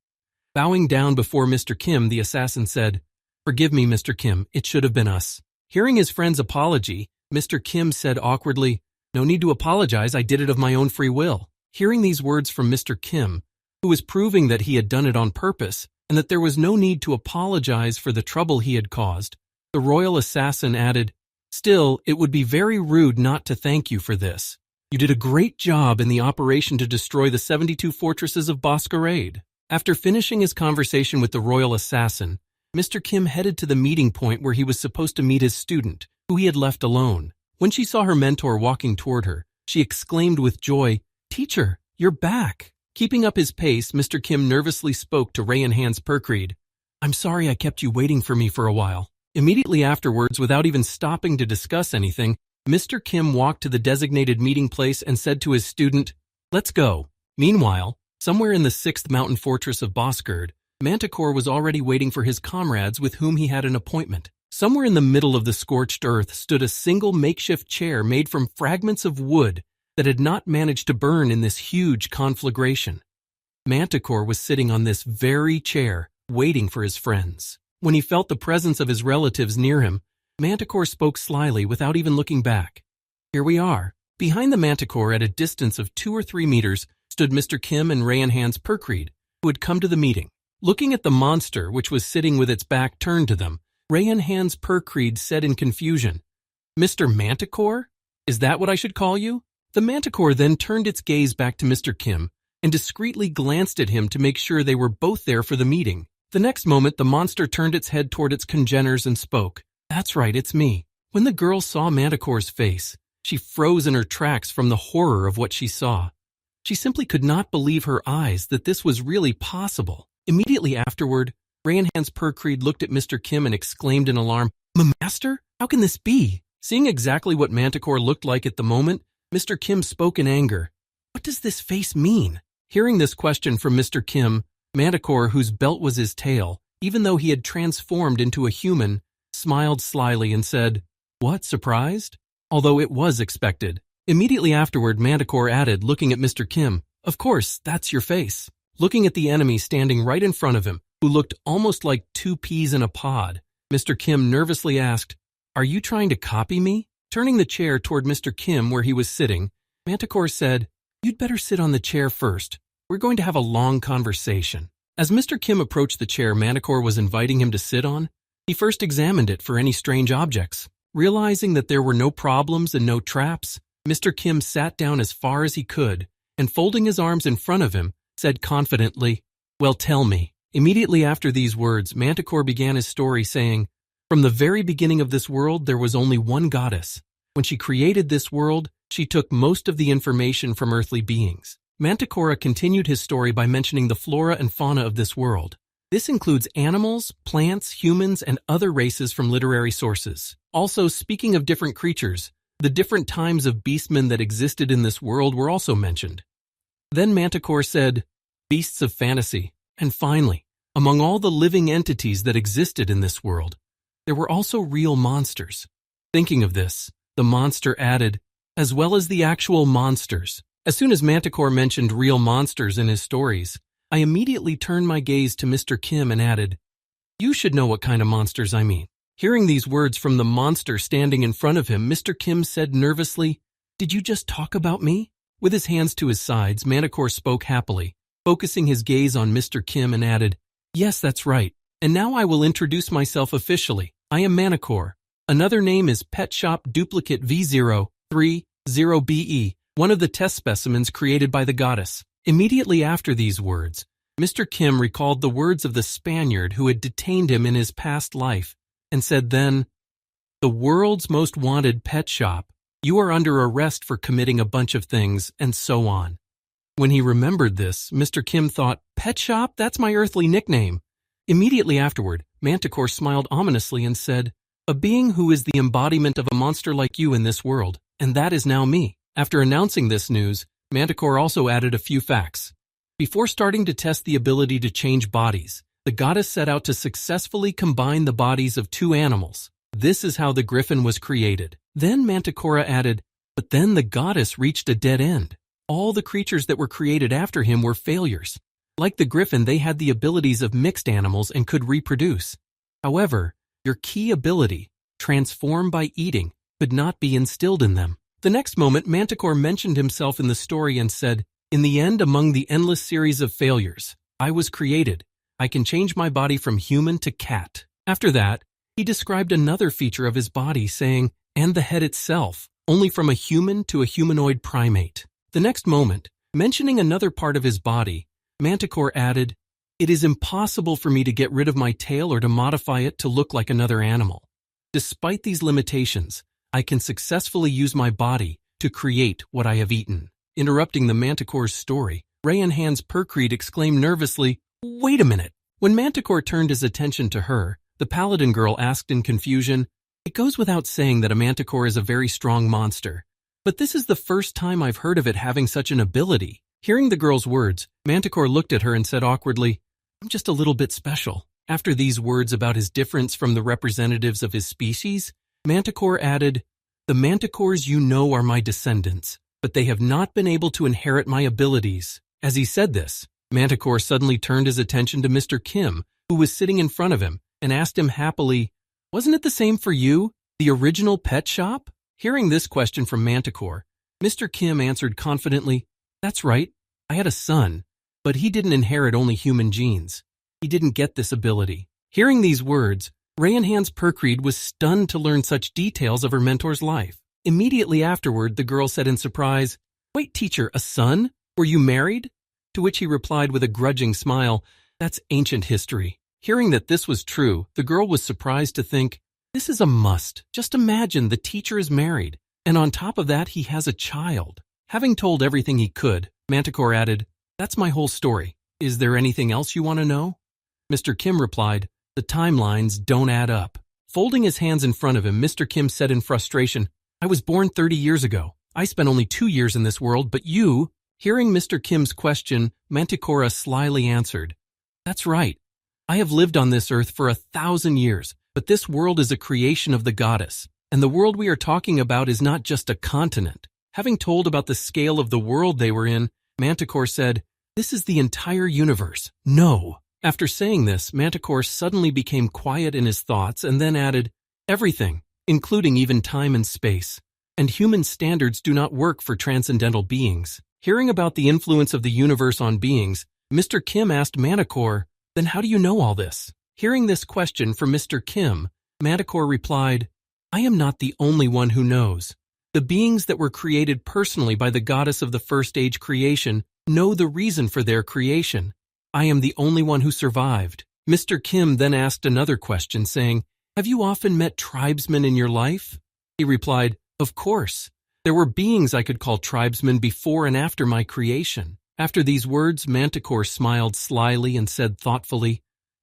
Bowing down before Mr. Kim, the assassin said, "Forgive me, Mr. Kim, it should have been us." Hearing his friend's apology, Mr. Kim said awkwardly, "No need to apologize, I did it of my own free will." Hearing these words from Mr. Kim, who was proving that he had done it on purpose and that there was no need to apologize for the trouble he had caused, the royal assassin added, "Still, it would be very rude not to thank you for this. You did a great job in the operation to destroy the 72 fortresses of Boscarade." After finishing his conversation with the royal assassin, Mr. Kim headed to the meeting point where he was supposed to meet his student, who he had left alone. When she saw her mentor walking toward her, she exclaimed with joy, "Teacher, you're back." Keeping up his pace, Mr. Kim nervously spoke to Ray and Hans Perkreed. "I'm sorry I kept you waiting for me for a while." Immediately afterwards, without even stopping to discuss anything, Mr. Kim walked to the designated meeting place and said to his student, "Let's go." Meanwhile, somewhere in the 6th mountain fortress of Bosgard, Manticore was already waiting for his comrades with whom he had an appointment. Somewhere in the middle of the scorched earth stood a single makeshift chair made from fragments of wood that had not managed to burn in this huge conflagration. Manticore was sitting on this very chair, waiting for his friends. When he felt the presence of his relatives near him, Manticore spoke slyly without even looking back. "Here we are." Behind the Manticore, at a distance of 2 or 3 meters, stood Mr. Kim and Ray and Hans Perkreed, who had come to the meeting. Looking at the monster, which was sitting with its back turned to them, Ray and Hans Perkreed said in confusion, "Mr. Manticore? Is that what I should call you?" The Manticore then turned its gaze back to Mr. Kim and discreetly glanced at him to make sure they were both there for the meeting. The next moment, the monster turned its head toward its congeners and spoke, "That's right, it's me." When the girl saw Manticore's face, she froze in her tracks from the horror of what she saw. She simply could not believe her eyes that this was really possible. Immediately afterward, Ray and Hans Perkreed looked at Mr. Kim and exclaimed in alarm, "Master? How can this be?" Seeing exactly what Manticore looked like at the moment, Mr. Kim spoke in anger. "What does this face mean?" Hearing this question from Mr. Kim, Manticore, whose belt was his tail, even though he had transformed into a human, smiled slyly and said, "What, surprised?" Although it was expected. Immediately afterward, Manticore added, looking at Mr. Kim, "Of course, that's your face." Looking at the enemy standing right in front of him, who looked almost like 2 peas in a pod, Mr. Kim nervously asked, "Are you trying to copy me?" Turning the chair toward Mr. Kim where he was sitting, Manticore said, "You'd better sit on the chair first. We're going to have a long conversation." As Mr. Kim approached the chair Manticore was inviting him to sit on, he first examined it for any strange objects. Realizing that there were no problems and no traps, Mr. Kim sat down as far as he could, and folding his arms in front of him, said confidently, "Well, tell me." Immediately after these words, Manticore began his story saying, "From the very beginning of this world, there was only one goddess. When she created this world, she took most of the information from earthly beings." Manticore continued his story by mentioning the flora and fauna of this world. This includes animals, plants, humans, and other races from literary sources. Also, speaking of different creatures, the different times of beastmen that existed in this world were also mentioned. Then Manticore said, "Beasts of fantasy." And finally, among all the living entities that existed in this world, there were also real monsters. Thinking of this, the monster added, "As well as the actual monsters." As soon as Manticore mentioned real monsters in his stories, I immediately turned my gaze to Mr. Kim and added, "You should know what kind of monsters I mean." Hearing these words from the monster standing in front of him, Mr. Kim said nervously, "Did you just talk about me?" With his hands to his sides, Manticore spoke happily, focusing his gaze on Mr. Kim and added, "Yes, that's right. And now I will introduce myself officially. I am Manticore. Another name is Pet Shop Duplicate V030BE, one of the test specimens created by the goddess." Immediately after these words, Mr. Kim recalled the words of the Spaniard who had detained him in his past life, and said then, "The world's most wanted pet shop. You are under arrest for committing a bunch of things," and so on. When he remembered this, Mr. Kim thought, "Pet shop? That's my earthly nickname." Immediately afterward, Manticore smiled ominously and said, "A being who is the embodiment of a monster like you in this world, and that is now me." After announcing this news, Manticore also added a few facts. Before starting to test the ability to change bodies, the goddess set out to successfully combine the bodies of 2 animals. This is how the griffin was created. Then Manticora added, but then the goddess reached a dead end. All the creatures that were created after him were failures. Like the griffin, they had the abilities of mixed animals and could reproduce. However, your key ability, transform by eating, could not be instilled in them. The next moment, Manticore mentioned himself in the story and said, in the end, among the endless series of failures, I was created. I can change my body from human to cat. After that, he described another feature of his body, saying, and the head itself, only from a human to a humanoid primate. The next moment, mentioning another part of his body, Manticore added, it is impossible for me to get rid of my tail or to modify it to look like another animal. Despite these limitations, I can successfully use my body to create what I have eaten. Interrupting the Manticore's story, Rayan Hans Percreed exclaimed nervously, wait a minute. When Manticore turned his attention to her, the paladin girl asked in confusion, it goes without saying that a Manticore is a very strong monster, but this is the first time I've heard of it having such an ability. Hearing the girl's words, Manticore looked at her and said awkwardly, I'm just a little bit special. After these words about his difference from the representatives of his species, Manticore added, the Manticores you know are my descendants, but they have not been able to inherit my abilities. As he said this, Manticore suddenly turned his attention to Mr. Kim, who was sitting in front of him, and asked him happily, wasn't it the same for you, the original pet shop? Hearing this question from Manticore, Mr. Kim answered confidently, that's right, I had a son, but he didn't inherit only human genes. He didn't get this ability. Hearing these words, Rayan Hans Percreed was stunned to learn such details of her mentor's life. Immediately afterward, the girl said in surprise, wait, teacher, a son? Were you married? To which he replied with a grudging smile, that's ancient history. Hearing that this was true, the girl was surprised to think, this is a must. Just imagine the teacher is married, and on top of that, he has a child. Having told everything he could, Manticore added, that's my whole story. Is there anything else you want to know? Mr. Kim replied, the timelines don't add up. Folding his hands in front of him, Mr. Kim said in frustration, I was born 30 years ago. I spent only 2 years in this world, but you… Hearing Mr. Kim's question, Manticora slyly answered, that's right. I have lived on this earth for 1,000 years, but this world is a creation of the goddess, and the world we are talking about is not just a continent. Having told about the scale of the world they were in, Manticore said, this is the entire universe. No. After saying this, Manticore suddenly became quiet in his thoughts and then added, everything, including even time and space. And human standards do not work for transcendental beings. Hearing about the influence of the universe on beings, Mr. Kim asked Manticore, then how do you know all this? Hearing this question from Mr. Kim, Manticore replied, I am not the only one who knows. The beings that were created personally by the goddess of the first age creation know the reason for their creation. I am the only one who survived. Mr. Kim then asked another question, saying, have you often met tribesmen in your life? He replied, of course. There were beings I could call tribesmen before and after my creation. After these words, Manticore smiled slyly and said thoughtfully,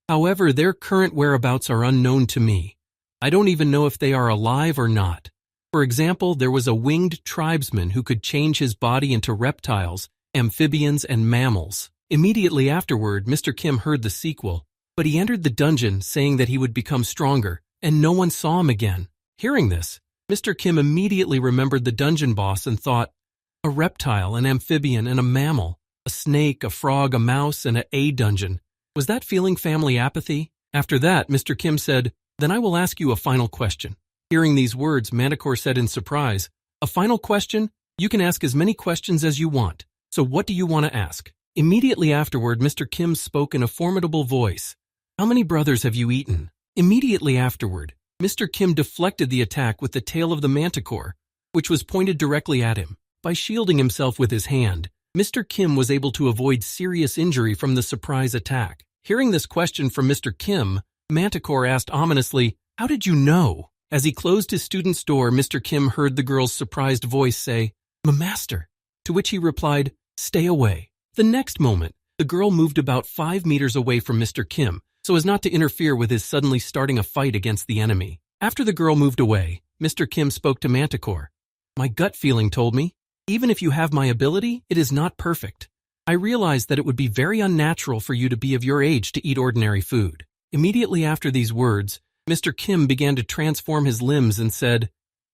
however, their current whereabouts are unknown to me. I don't even know if they are alive or not. For example, there was a winged tribesman who could change his body into reptiles, amphibians, and mammals. Immediately afterward, Mr. Kim heard the sequel, but he entered the dungeon saying that he would become stronger, and no one saw him again. Hearing this, Mr. Kim immediately remembered the dungeon boss and thought, a reptile, an amphibian, and a mammal, a snake, a frog, a mouse, and a dungeon. Was that feeling family apathy? After that, Mr. Kim said, then I will ask you a final question. Hearing these words, Manticore said in surprise, a final question? You can ask as many questions as you want. So what do you want to ask? Immediately afterward, Mr. Kim spoke in a formidable voice. How many brothers have you eaten? Immediately afterward, Mr. Kim deflected the attack with the tail of the Manticore, which was pointed directly at him. By shielding himself with his hand, Mr. Kim was able to avoid serious injury from the surprise attack. Hearing this question from Mr. Kim, Manticore asked ominously, how did you know? As he closed his student's door, Mr. Kim heard the girl's surprised voice say, "My master," to which he replied, "Stay away." The next moment, the girl moved about 5 meters away from Mr. Kim, so as not to interfere with his suddenly starting a fight against the enemy. After the girl moved away, Mr. Kim spoke to Manticore. "My gut feeling told me, even if you have my ability, it is not perfect. I realized that it would be very unnatural for you to be of your age to eat ordinary food." Immediately after these words, Mr. Kim began to transform his limbs and said,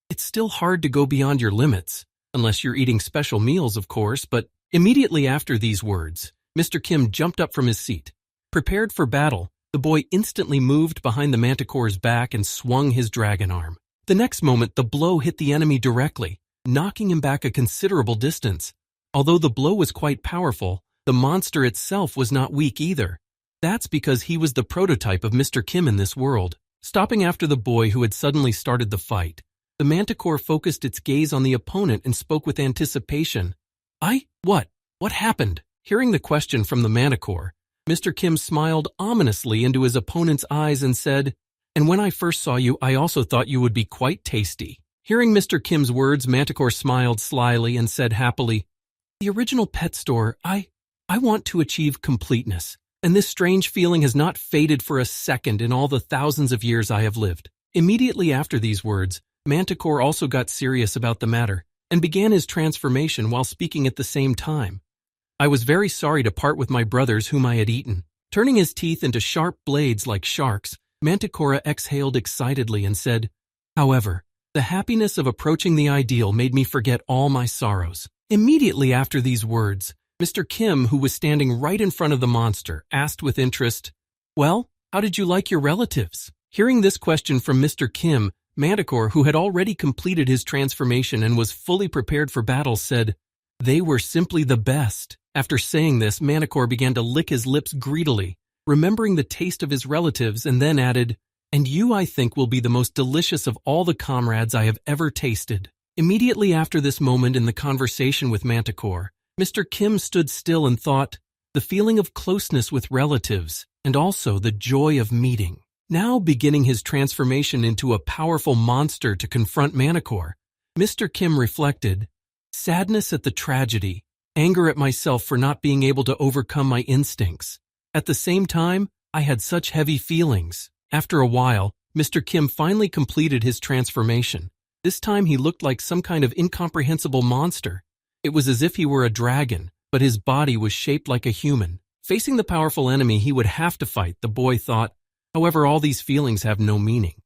It's still hard to go beyond your limits, unless you're eating special meals, of course, but immediately after these words, Mr. Kim jumped up from his seat. Prepared for battle, the boy instantly moved behind the manticore's back and swung his dragon arm. The next moment, the blow hit the enemy directly, knocking him back a considerable distance. Although the blow was quite powerful, the monster itself was not weak either. That's because he was the prototype of Mr. Kim in this world. Stopping after the boy who had suddenly started the fight, the manticore focused its gaze on the opponent and spoke with anticipation. What? What happened? Hearing the question from the manticore, Mr. Kim smiled ominously into his opponent's eyes and said, "And when I first saw you, I also thought you would be quite tasty." Hearing Mr. Kim's words, Manticore smiled slyly and said happily, "The original pet store, I want to achieve completeness, and this strange feeling has not faded for a second in all the thousands of years I have lived." Immediately after these words, Manticore also got serious about the matter and began his transformation while speaking at the same time. "I was very sorry to part with my brothers whom I had eaten." Turning his teeth into sharp blades like sharks, Manticora exhaled excitedly and said, "However, the happiness of approaching the ideal made me forget all my sorrows." Immediately after these words, Mr. Kim, who was standing right in front of the monster, asked with interest, "Well, how did you like your relatives?" Hearing this question from Mr. Kim, Manticore, who had already completed his transformation and was fully prepared for battle, said, "They were simply the best." After saying this, Manticore began to lick his lips greedily, remembering the taste of his relatives, and then added, "And you, I think, will be the most delicious of all the comrades I have ever tasted." Immediately after this moment in the conversation with Manticore, Mr. Kim stood still and thought, the feeling of closeness with relatives, and also the joy of meeting. Now beginning his transformation into a powerful monster to confront Manticore, Mr. Kim reflected, sadness at the tragedy, anger at myself for not being able to overcome my instincts. At the same time, I had such heavy feelings. After a while, Mr. Kim finally completed his transformation. This time he looked like some kind of incomprehensible monster. It was as if he were a dragon, but his body was shaped like a human. Facing the powerful enemy he would have to fight, the boy thought. However, all these feelings have no meaning.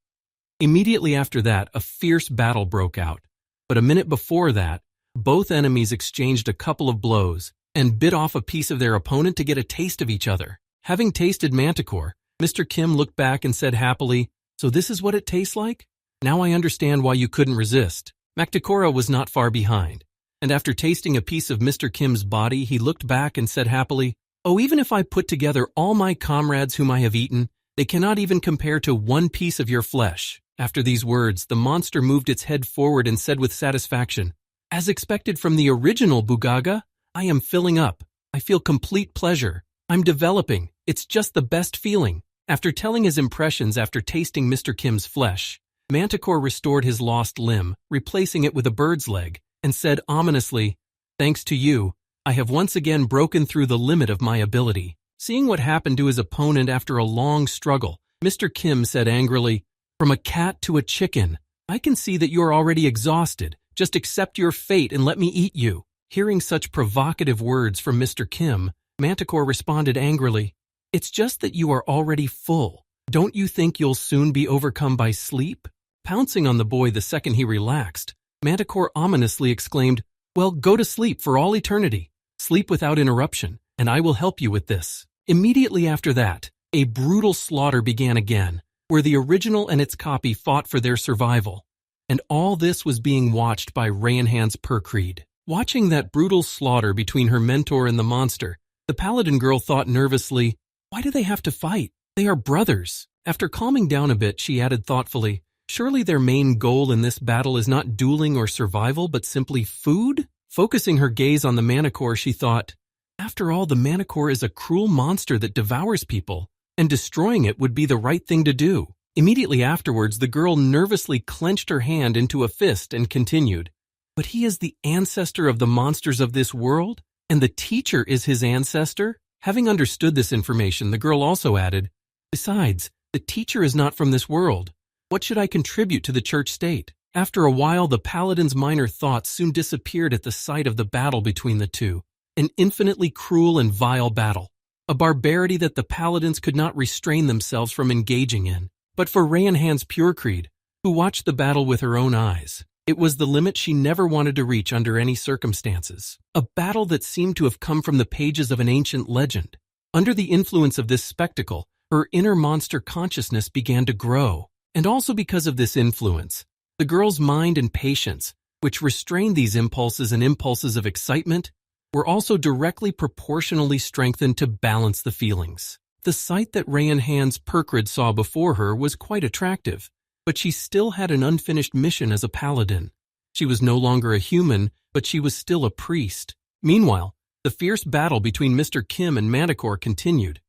Immediately after that, a fierce battle broke out. But a minute before that, both enemies exchanged a couple of blows and bit off a piece of their opponent to get a taste of each other. Having tasted Manticore, Mr. Kim looked back and said happily, "So this is what it tastes like? Now I understand why you couldn't resist." Manticora was not far behind, and after tasting a piece of Mr. Kim's body, he looked back and said happily, "Oh, even if I put together all my comrades whom I have eaten, they cannot even compare to one piece of your flesh." After these words, the monster moved its head forward and said with satisfaction, "As expected from the original Bugaga, I am filling up. I feel complete pleasure. I'm developing. It's just the best feeling." After telling his impressions after tasting Mr. Kim's flesh, Manticore restored his lost limb, replacing it with a bird's leg, and said ominously, "Thanks to you, I have once again broken through the limit of my ability." Seeing what happened to his opponent after a long struggle, Mr. Kim said angrily, "From a cat to a chicken, I can see that you are already exhausted. Just accept your fate and let me eat you." Hearing such provocative words from Mr. Kim, Manticore responded angrily, "It's just that you are already full. Don't you think you'll soon be overcome by sleep?" Pouncing on the boy the second he relaxed, Manticore ominously exclaimed, "Well, go to sleep for all eternity. Sleep without interruption, and I will help you with this." Immediately after that, a brutal slaughter began again, where the original and its copy fought for their survival. And all this was being watched by Rayanhan's Percreed. Watching that brutal slaughter between her mentor and the monster, the paladin girl thought nervously, "Why do they have to fight? They are brothers." After calming down a bit, she added thoughtfully, "Surely their main goal in this battle is not dueling or survival, but simply food?" Focusing her gaze on the Manticore, she thought, "After all, the Manticore is a cruel monster that devours people, and destroying it would be the right thing to do." Immediately afterwards, the girl nervously clenched her hand into a fist and continued, "But he is the ancestor of the monsters of this world, and the teacher is his ancestor?" Having understood this information, the girl also added, "Besides, the teacher is not from this world. What should I contribute to the church state?" After a while, the paladin's minor thoughts soon disappeared at the sight of the battle between the two. An infinitely cruel and vile battle. A barbarity that the paladins could not restrain themselves from engaging in. But for Rayanhan's Purecreed, who watched the battle with her own eyes, It was the limit she never wanted to reach under any circumstances. A battle that seemed to have come from the pages of an ancient legend. Under the influence of this spectacle, her inner monster consciousness began to grow. And also because of this influence, the girl's mind and patience, which restrained these impulses and impulses of excitement, were also directly proportionally strengthened to balance the feelings. The sight that Rayan Hans Perkrid saw before her was quite attractive, but she still had an unfinished mission as a paladin. She was no longer a human, but she was still a priest. Meanwhile, the fierce battle between Mr. Kim and Manticore continued.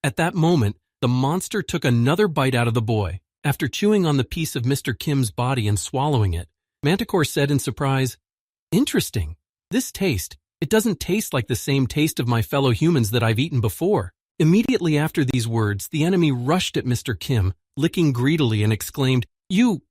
At that moment, the monster took another bite out of the boy. After chewing on the piece of Mr. Kim's body and swallowing it, Manticore said in surprise, "Interesting. This taste, it doesn't taste like the same taste of my fellow humans that I've eaten before." Immediately after these words, the enemy rushed at Mr. Kim, licking greedily, and exclaimed, You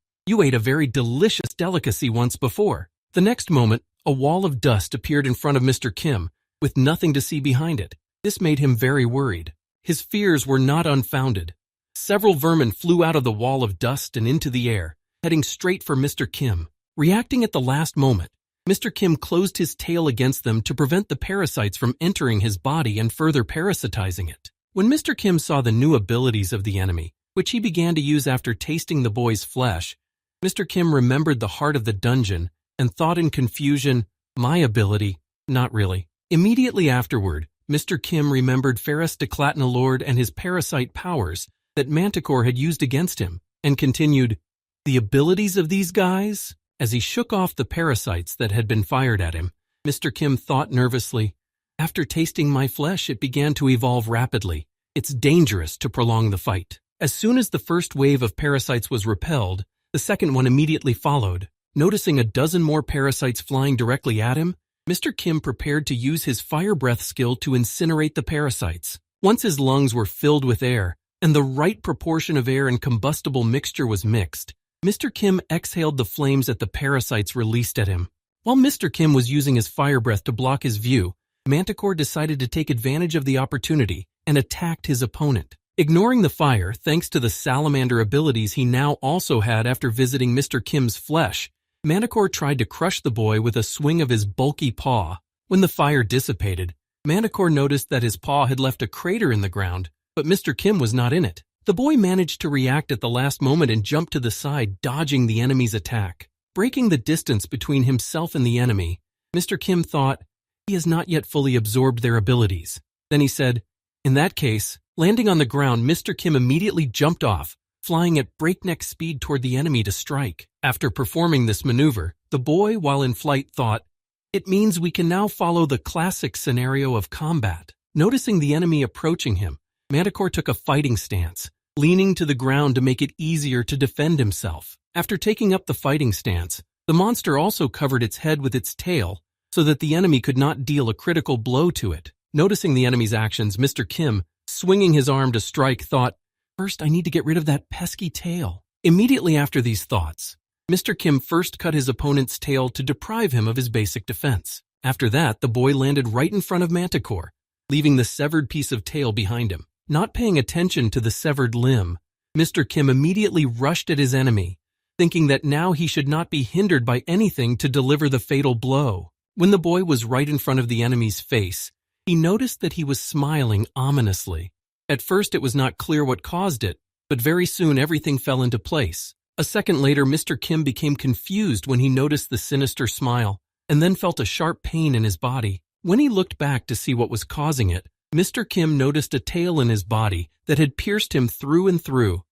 ate a very delicious delicacy once before." The next moment, a wall of dust appeared in front of Mr. Kim, with nothing to see behind it. This made him very worried. His fears were not unfounded. Several vermin flew out of the wall of dust and into the air, heading straight for Mr. Kim. Reacting at the last moment, Mr. Kim closed his tail against them to prevent the parasites from entering his body and further parasitizing it. When Mr. Kim saw the new abilities of the enemy, which he began to use after tasting the boy's flesh, Mr. Kim remembered the heart of the dungeon and thought in confusion, "My ability? Not really." Immediately afterward, Mr. Kim remembered Ferris de Clatnalord and his parasite powers that Manticore had used against him, and continued, "The abilities of these guys?" As he shook off the parasites that had been fired at him, Mr. Kim thought nervously, "After tasting my flesh, it began to evolve rapidly. It's dangerous to prolong the fight." As soon as the first wave of parasites was repelled, the second one immediately followed. Noticing a dozen more parasites flying directly at him, Mr. Kim prepared to use his fire breath skill to incinerate the parasites. Once his lungs were filled with air, and the right proportion of air and combustible mixture was mixed, Mr. Kim exhaled the flames that the parasites released at him. While Mr. Kim was using his fire breath to block his view, Manticore decided to take advantage of the opportunity and attacked his opponent. Ignoring the fire, thanks to the salamander abilities he now also had after visiting Mr. Kim's flesh, Manticore tried to crush the boy with a swing of his bulky paw. When the fire dissipated, Manticore noticed that his paw had left a crater in the ground, but Mr. Kim was not in it. The boy managed to react at the last moment and jumped to the side, dodging the enemy's attack. Breaking the distance between himself and the enemy, Mr. Kim thought, "He has not yet fully absorbed their abilities." Then he said, "In that case," landing on the ground, Mr. Kim immediately jumped off, flying at breakneck speed toward the enemy to strike. After performing this maneuver, the boy, while in flight, thought, "It means we can now follow the classic scenario of combat." Noticing the enemy approaching him, Manticore took a fighting stance, leaning to the ground to make it easier to defend himself. After taking up the fighting stance, the monster also covered its head with its tail so that the enemy could not deal a critical blow to it. Noticing the enemy's actions, Mr. Kim, swinging his arm to strike, thought, "First, I need to get rid of that pesky tail." Immediately after these thoughts, Mr. Kim first cut his opponent's tail to deprive him of his basic defense. After that, the boy landed right in front of Manticore, leaving the severed piece of tail behind him. Not paying attention to the severed limb, Mr. Kim immediately rushed at his enemy, thinking that now he should not be hindered by anything to deliver the fatal blow. When the boy was right in front of the enemy's face, he noticed that he was smiling ominously. At first it was not clear what caused it, but very soon everything fell into place. A second later, Mr. Kim became confused when he noticed the sinister smile, and then felt a sharp pain in his body. When he looked back to see what was causing it, Mr. Kim noticed a tail in his body that had pierced him through and through.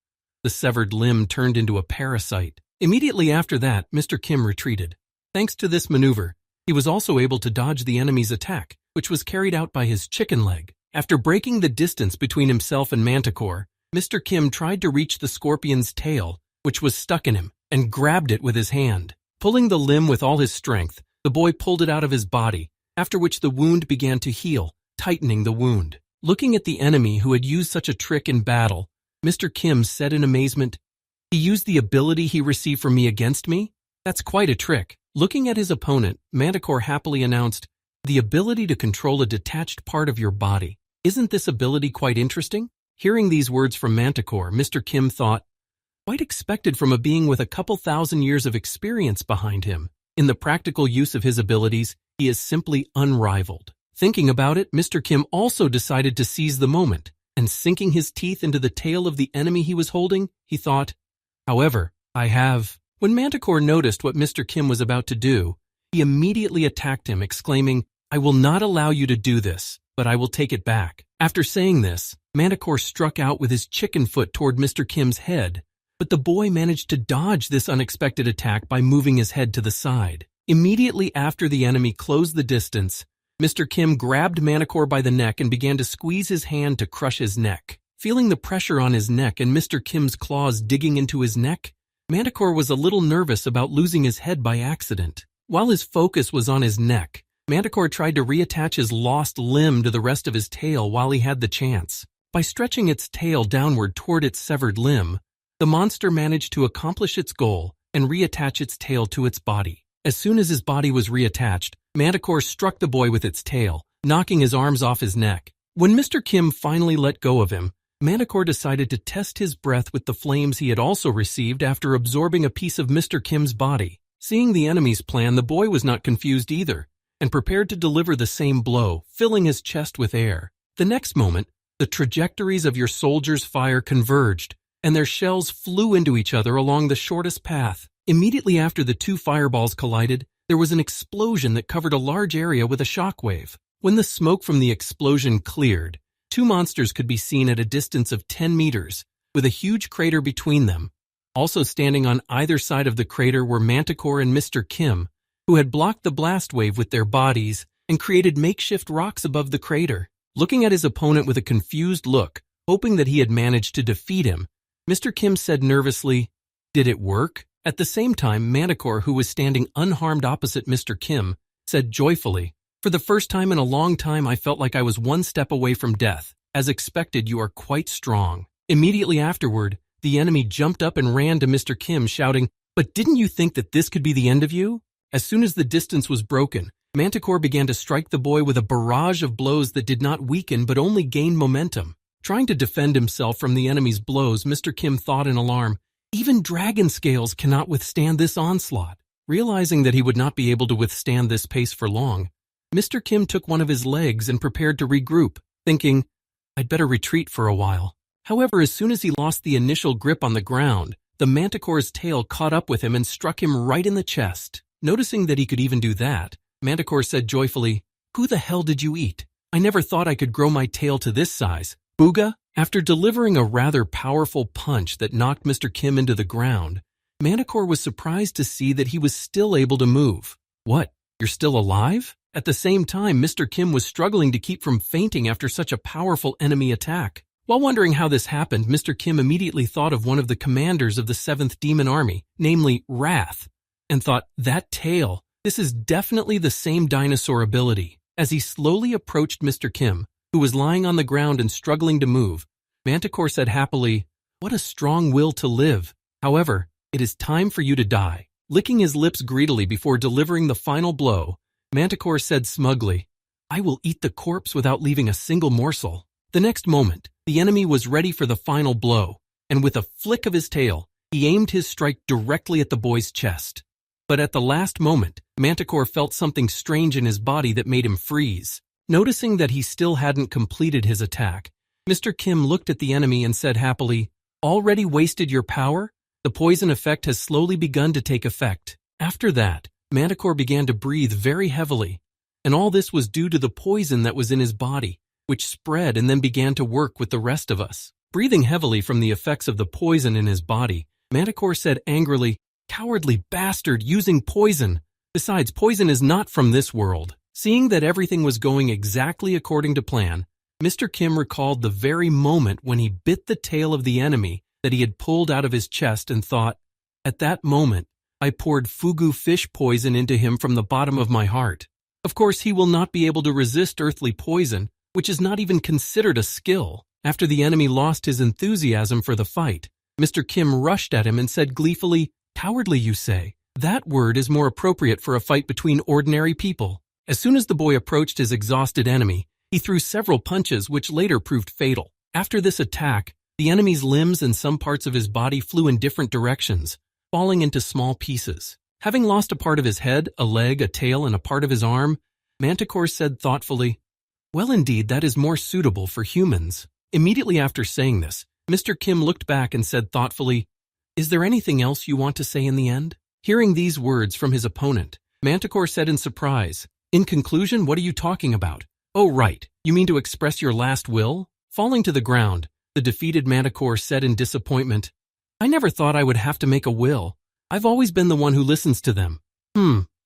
The severed limb turned into a parasite. Immediately after that, Mr. Kim retreated. Thanks to this maneuver, he was also able to dodge the enemy's attack, which was carried out by his chicken leg. After breaking the distance between himself and Manticore, Mr. Kim tried to reach the scorpion's tail, which was stuck in him, and grabbed it with his hand. Pulling the limb with all his strength, the boy pulled it out of his body, after which the wound began to heal, tightening the wound. Looking at the enemy who had used such a trick in battle, Mr. Kim said in amazement, "He used the ability he received from me against me? That's quite a trick." Looking at his opponent, Manticore happily announced, "The ability to control a detached part of your body. Isn't this ability quite interesting?" Hearing these words from Manticore, Mr. Kim thought, quite expected from a being with a couple thousand years of experience behind him. In the practical use of his abilities, he is simply unrivaled. Thinking about it, Mr. Kim also decided to seize the moment, and sinking his teeth into the tail of the enemy he was holding, he thought, "However, I have." When Manticore noticed what Mr. Kim was about to do, he immediately attacked him, exclaiming, "I will not allow you to do this, but I will take it back." After saying this, Manticore struck out with his chicken foot toward Mr. Kim's head, but the boy managed to dodge this unexpected attack by moving his head to the side. Immediately after the enemy closed the distance, Mr. Kim grabbed Manticore by the neck and began to squeeze his hand to crush his neck. Feeling the pressure on his neck and Mr. Kim's claws digging into his neck, Manticore was a little nervous about losing his head by accident. While his focus was on his neck, Manticore tried to reattach his lost limb to the rest of his tail while he had the chance. By stretching its tail downward toward its severed limb, the monster managed to accomplish its goal and reattach its tail to its body. As soon as his body was reattached, Manticore struck the boy with its tail, knocking his arms off his neck. When Mr. Kim finally let go of him, Manticore decided to test his breath with the flames he had also received after absorbing a piece of Mr. Kim's body. Seeing the enemy's plan, the boy was not confused either, and prepared to deliver the same blow, filling his chest with air. The next moment, the trajectories of your soldiers' fire converged, and their shells flew into each other along the shortest path. Immediately after the two fireballs collided, there was an explosion that covered a large area with a shockwave. When the smoke from the explosion cleared, two monsters could be seen at a distance of 10 meters, with a huge crater between them. Also standing on either side of the crater were Manticore and Mr. Kim, who had blocked the blast wave with their bodies and created makeshift rocks above the crater. Looking at his opponent with a confused look, hoping that he had managed to defeat him, Mr. Kim said nervously, "Did it work?" At the same time, Manticore, who was standing unharmed opposite Mr. Kim, said joyfully, "For the first time in a long time, I felt like I was one step away from death. As expected, you are quite strong." Immediately afterward, the enemy jumped up and ran to Mr. Kim, shouting, "But didn't you think that this could be the end of you?" As soon as the distance was broken, Manticore began to strike the boy with a barrage of blows that did not weaken but only gain momentum. Trying to defend himself from the enemy's blows, Mr. Kim thought in alarm, "Even dragon scales cannot withstand this onslaught." Realizing that he would not be able to withstand this pace for long, Mr. Kim took one of his legs and prepared to regroup, thinking, "I'd better retreat for a while." However, as soon as he lost the initial grip on the ground, the Manticore's tail caught up with him and struck him right in the chest. Noticing that he could even do that, Manticore said joyfully, "Who the hell did you eat? I never thought I could grow my tail to this size. Booga!" After delivering a rather powerful punch that knocked Mr. Kim into the ground, Manticore was surprised to see that he was still able to move. "What? You're still alive?" At the same time, Mr. Kim was struggling to keep from fainting after such a powerful enemy attack. While wondering how this happened, Mr. Kim immediately thought of one of the commanders of the 7th Demon Army, namely Wrath, and thought, "That tail, this is definitely the same dinosaur ability." As he slowly approached Mr. Kim, who was lying on the ground and struggling to move, Manticore said happily, "What a strong will to live. However, it is time for you to die." Licking his lips greedily before delivering the final blow, Manticore said smugly, "I will eat the corpse without leaving a single morsel." The next moment, the enemy was ready for the final blow, and with a flick of his tail, he aimed his strike directly at the boy's chest. But at the last moment, Manticore felt something strange in his body that made him freeze. Noticing that he still hadn't completed his attack, Mr. Kim looked at the enemy and said happily, "Already wasted your power? The poison effect has slowly begun to take effect." After that, Manticore began to breathe very heavily, and all this was due to the poison that was in his body, which spread and then began to work with the rest of us. Breathing heavily from the effects of the poison in his body, Manticore said angrily, "Cowardly bastard, using poison! Besides, poison is not from this world." Seeing that everything was going exactly according to plan, Mr. Kim recalled the very moment when he bit the tail of the enemy that he had pulled out of his chest and thought, "At that moment, I poured fugu fish poison into him from the bottom of my heart." Of course, he will not be able to resist earthly poison, which is not even considered a skill. After the enemy lost his enthusiasm for the fight, Mr. Kim rushed at him and said gleefully, "Cowardly, you say? That word is more appropriate for a fight between ordinary people." As soon as the boy approached his exhausted enemy, he threw several punches which later proved fatal. After this attack, The enemy's limbs and some parts of his body flew in different directions, falling into small pieces. Having lost a part of his head, a leg, a tail, and a part of his arm, Manticore said thoughtfully, "Well, indeed, that is more suitable for humans." Immediately after saying this, Mr. Kim looked back and said thoughtfully, "Is there anything else you want to say in the end?" Hearing these words from his opponent, Manticore said in surprise, "In conclusion, what are you talking about? Oh, right, you mean to express your last will?" Falling to the ground, the defeated Manticore said in disappointment, "I never thought I would have to make a will. I've always been the one who listens to them.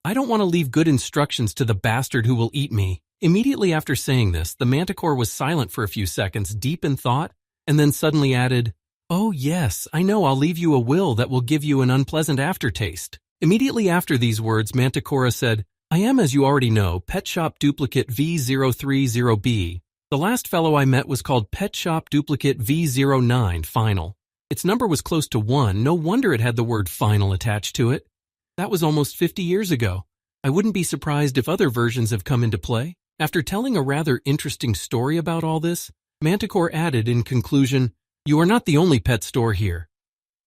I don't want to leave good instructions to the bastard who will eat me." Immediately after saying this, the Manticore was silent for a few seconds, deep in thought, and then suddenly added, "Oh yes, I know I'll leave you a will that will give you an unpleasant aftertaste." Immediately after these words, Manticore said, "I am, as you already know, Pet Shop Duplicate V030B. The last fellow I met was called Pet Shop Duplicate V09 Final. Its number was close to 1, no wonder it had the word final attached to it. That was almost 50 years ago. I wouldn't be surprised if other versions have come into play." After telling a rather interesting story about all this, Manticore added in conclusion, "You are not the only pet store here."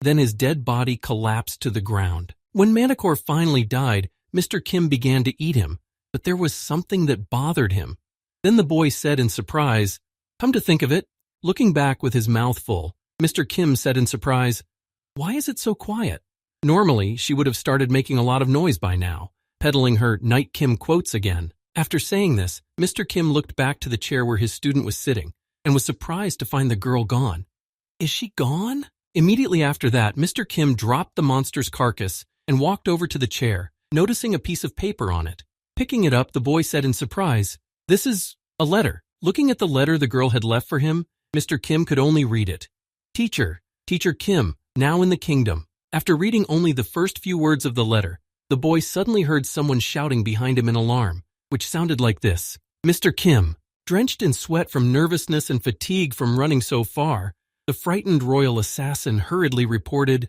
Then his dead body collapsed to the ground. When Manticore finally died, Mr. Kim began to eat him, but there was something that bothered him. Then the boy said in surprise, "Come to think of it," looking back with his mouth full, Mr. Kim said in surprise, "Why is it so quiet?" Normally, she would have started making a lot of noise by now, peddling her Night Kim quotes again. After saying this, Mr. Kim looked back to the chair where his student was sitting and was surprised to find the girl gone. "Is she gone?" Immediately after that, Mr. Kim dropped the monster's carcass and walked over to the chair, noticing a piece of paper on it. Picking it up, the boy said in surprise, "This is a letter." Looking at the letter the girl had left for him, Mr. Kim could only read it. Teacher Kim, now in the kingdom." After reading only the first few words of the letter, the boy suddenly heard someone shouting behind him in alarm, which sounded like this. "Mr. Kim." Drenched in sweat from nervousness and fatigue from running so far, the frightened royal assassin hurriedly reported,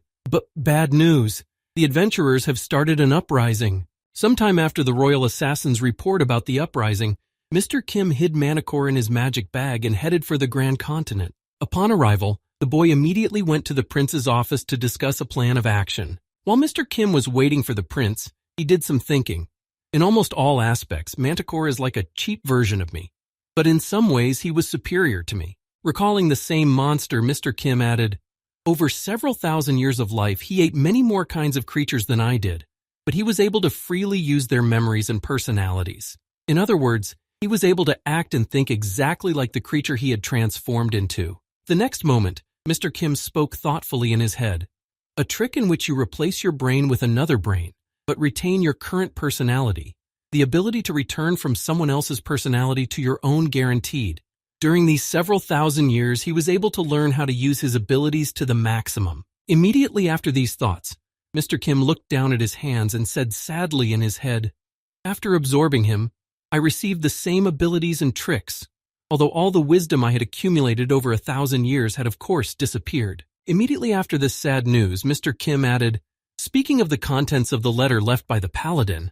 "Bad news. The adventurers have started an uprising." Sometime after the royal assassin's report about the uprising, Mr. Kim hid Manticore in his magic bag and headed for the Grand Continent. Upon arrival, the boy immediately went to the prince's office to discuss a plan of action. While Mr. Kim was waiting for the prince, he did some thinking. In almost all aspects, Manticore is like a cheap version of me, but in some ways he was superior to me. Recalling the same monster, Mr. Kim added, "Over several thousand years of life, he ate many more kinds of creatures than I did, but he was able to freely use their memories and personalities. In other words, he was able to act and think exactly like the creature he had transformed into." The next moment, Mr. Kim spoke thoughtfully in his head. "A trick in which you replace your brain with another brain, but retain your current personality. The ability to return from someone else's personality to your own guaranteed." During these several thousand years, he was able to learn how to use his abilities to the maximum. Immediately after these thoughts, Mr. Kim looked down at his hands and said sadly in his head, "After absorbing him, I received the same abilities and tricks, although all the wisdom I had accumulated over 1,000 years had of course disappeared." Immediately after this sad news, Mr. Kim added, "Speaking of the contents of the letter left by the paladin."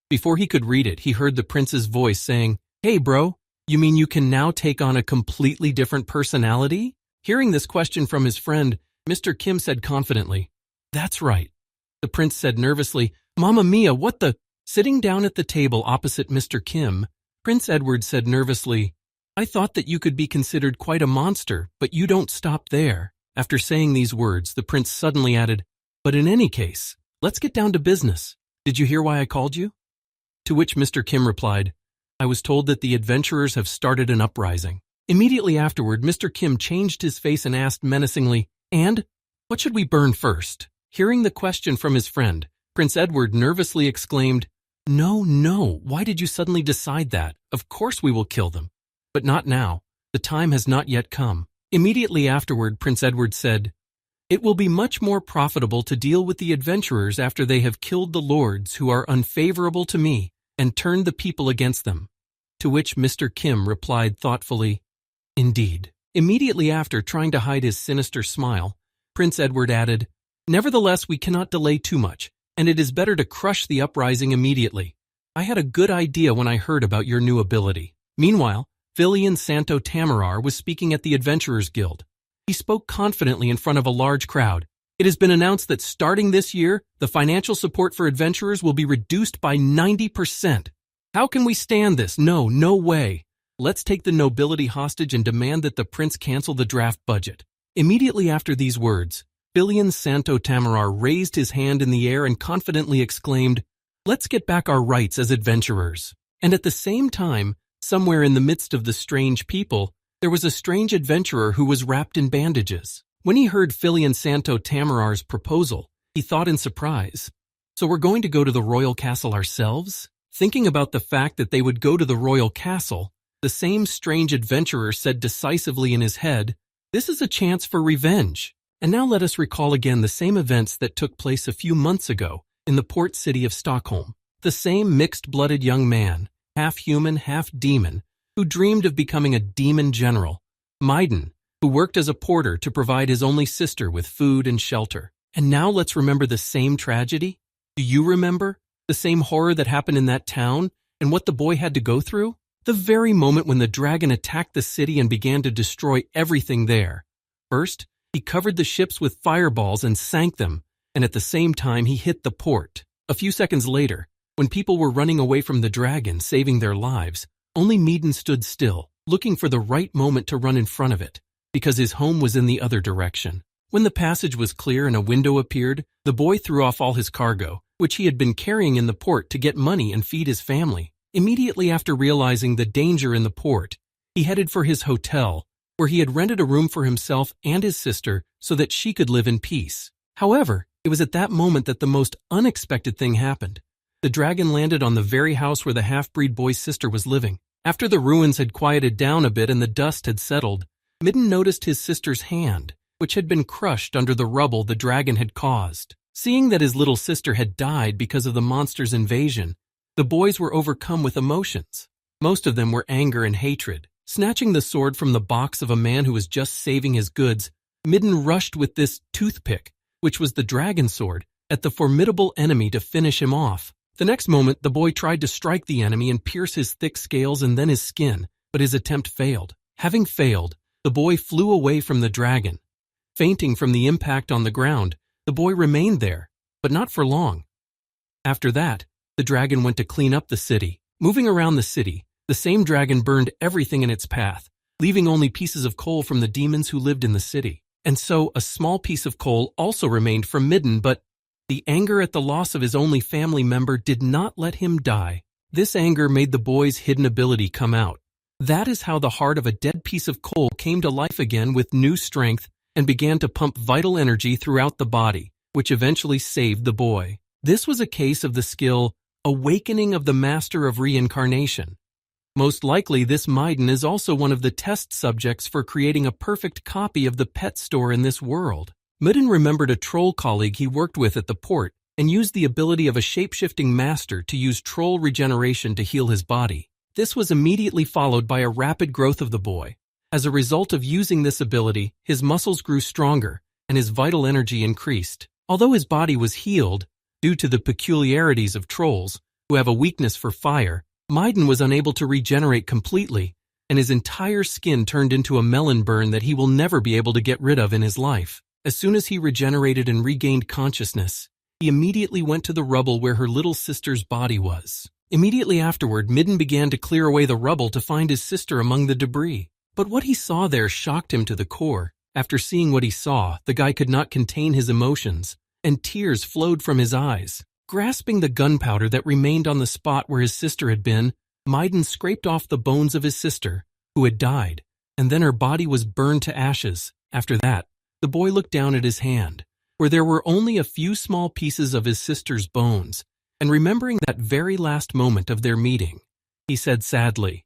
Before he could read it, he heard the prince's voice saying, "Hey bro, you mean you can now take on a completely different personality?" Hearing this question from his friend, Mr. Kim said confidently, "That's right." The prince said nervously, "Mamma mia, what the—" Sitting down at the table opposite Mr. Kim, Prince Edward said nervously, "I thought that you could be considered quite a monster, but you don't stop there." After saying these words, the prince suddenly added, "But in any case, let's get down to business. Did you hear why I called you?" To which Mr. Kim replied, "I was told that the adventurers have started an uprising." Immediately afterward, Mr. Kim changed his face and asked menacingly, "And what should we burn first?" Hearing the question from his friend, Prince Edward nervously exclaimed, No, why did you suddenly decide that? Of course we will kill them. But not now. The time has not yet come." Immediately afterward, Prince Edward said, "It will be much more profitable to deal with the adventurers after they have killed the lords who are unfavorable to me and turned the people against them." To which Mr. Kim replied thoughtfully, "Indeed." Immediately after, trying to hide his sinister smile, Prince Edward added, "Nevertheless, we cannot delay too much, and it is better to crush the uprising immediately. I had a good idea when I heard about your new ability." Meanwhile, Filian Santo Tamarar was speaking at the Adventurers Guild. He spoke confidently in front of a large crowd. It has been announced that starting this year, the financial support for adventurers will be reduced by 90%. How can we stand this? No, no way. Let's take the nobility hostage and demand that the prince cancel the draft budget. Immediately after these words, Filion Santo Tamarar raised his hand in the air and confidently exclaimed, "Let's get back our rights as adventurers." And at the same time, somewhere in the midst of the strange people, there was a strange adventurer who was wrapped in bandages. When he heard Filion Santo Tamarar's proposal, he thought in surprise, "So we're going to go to the royal castle ourselves?" Thinking about the fact that they would go to the royal castle, the same strange adventurer said decisively in his head, "This is a chance for revenge." And now let us recall again the same events that took place a few months ago in the port city of Stockholm. The same mixed-blooded young man, half human, half demon, who dreamed of becoming a demon general. Maiden, who worked as a porter to provide his only sister with food and shelter. And now let's remember the same tragedy. Do you remember the same horror that happened in that town and what the boy had to go through? The very moment when the dragon attacked the city and began to destroy everything there. First, he covered the ships with fireballs and sank them, and at the same time he hit the port. A few seconds later, when people were running away from the dragon, saving their lives, only Maiden stood still, looking for the right moment to run in front of it, because his home was in the other direction. When the passage was clear and a window appeared, the boy threw off all his cargo, which he had been carrying in the port to get money and feed his family. Immediately after realizing the danger in the port, he headed for his hotel, where he had rented a room for himself and his sister so that she could live in peace. However, it was at that moment that the most unexpected thing happened. The dragon landed on the very house where the half-breed boy's sister was living. After the ruins had quieted down a bit and the dust had settled, Midden noticed his sister's hand, which had been crushed under the rubble the dragon had caused. Seeing that his little sister had died because of the monster's invasion, the boys were overcome with emotions. Most of them were anger and hatred. Snatching the sword from the box of a man who was just saving his goods, Midden rushed with this toothpick, which was the dragon sword, at the formidable enemy to finish him off. The next moment, the boy tried to strike the enemy and pierce his thick scales and then his skin, but his attempt failed. Having failed, the boy flew away from the dragon. Fainting from the impact on the ground, the boy remained there, but not for long. After that, the dragon went to clean up the city. Moving around the city, the same dragon burned everything in its path, leaving only pieces of coal from the demons who lived in the city. And so a small piece of coal also remained from Midden, but the anger at the loss of his only family member did not let him die. This anger made the boy's hidden ability come out. That is how the heart of a dead piece of coal came to life again with new strength and began to pump vital energy throughout the body, which eventually saved the boy. This was a case of the skill Awakening of the Master of Reincarnation. Most likely, this Maiden is also one of the test subjects for creating a perfect copy of the pet store in this world. Midden remembered a troll colleague he worked with at the port and used the ability of a shape-shifting master to use troll regeneration to heal his body. This was immediately followed by a rapid growth of the boy. As a result of using this ability, his muscles grew stronger and his vital energy increased. Although his body was healed, due to the peculiarities of trolls, who have a weakness for fire, Maiden was unable to regenerate completely, and his entire skin turned into a melon burn that he will never be able to get rid of in his life. As soon as he regenerated and regained consciousness, he immediately went to the rubble where her little sister's body was. Immediately afterward, Midden began to clear away the rubble to find his sister among the debris. But what he saw there shocked him to the core. After seeing what he saw, the guy could not contain his emotions, and tears flowed from his eyes. Grasping the gunpowder that remained on the spot where his sister had been, Maiden scraped off the bones of his sister, who had died, and then her body was burned to ashes. After that, the boy looked down at his hand, where there were only a few small pieces of his sister's bones, and remembering that very last moment of their meeting, he said sadly,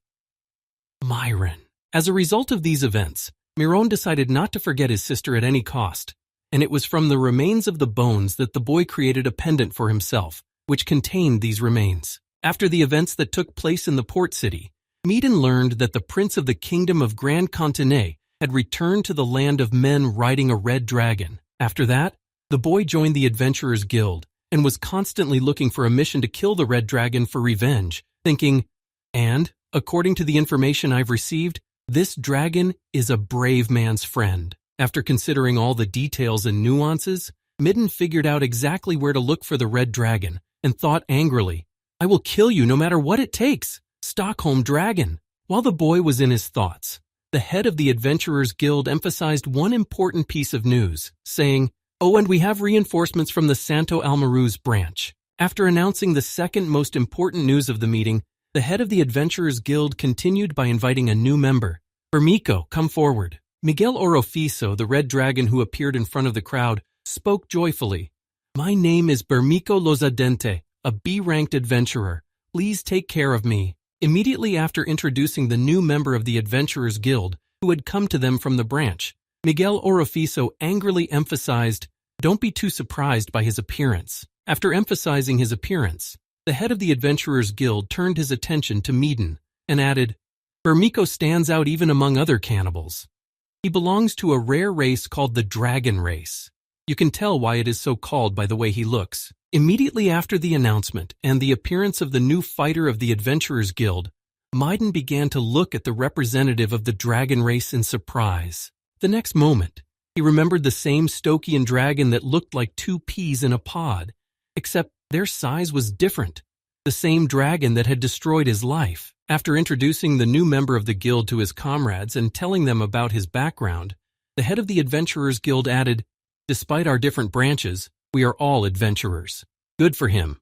"Myron." As a result of these events, Miron decided not to forget his sister at any cost, and it was from the remains of the bones that the boy created a pendant for himself, which contained these remains. After the events that took place in the port city, Midden learned that the prince of the kingdom of Grand Continent had returned to the land of men riding a red dragon. After that, the boy joined the Adventurers Guild and was constantly looking for a mission to kill the red dragon for revenge, thinking, and, according to the information I've received, this dragon is a brave man's friend. After considering all the details and nuances, Midden figured out exactly where to look for the red dragon and thought angrily, "I will kill you no matter what it takes, Stockholm Dragon." While the boy was in his thoughts, the head of the Adventurers Guild emphasized one important piece of news, saying, "Oh, and we have reinforcements from the Santo Almaruz branch." After announcing the second most important news of the meeting, the head of the Adventurers Guild continued by inviting a new member. "Bermico, come forward." Miguel Orofiso, the red dragon who appeared in front of the crowd, spoke joyfully. "My name is Bermico Lozadente, a B-ranked adventurer. Please take care of me." Immediately after introducing the new member of the Adventurers Guild, who had come to them from the branch, Miguel Orofiso angrily emphasized, "Don't be too surprised by his appearance." After emphasizing his appearance, the head of the Adventurers Guild turned his attention to Midden and added, "Bermico stands out even among other cannibals. He belongs to a rare race called the Dragon Race. You can tell why it is so called by the way he looks." Immediately after the announcement and the appearance of the new fighter of the Adventurers Guild, Midden began to look at the representative of the Dragon Race in surprise. The next moment, he remembered the same Stokian dragon that looked like two peas in a pod, except their size was different. The same dragon that had destroyed his life. After introducing the new member of the guild to his comrades and telling them about his background, the head of the Adventurers Guild added, "Despite our different branches, we are all adventurers." Good for him.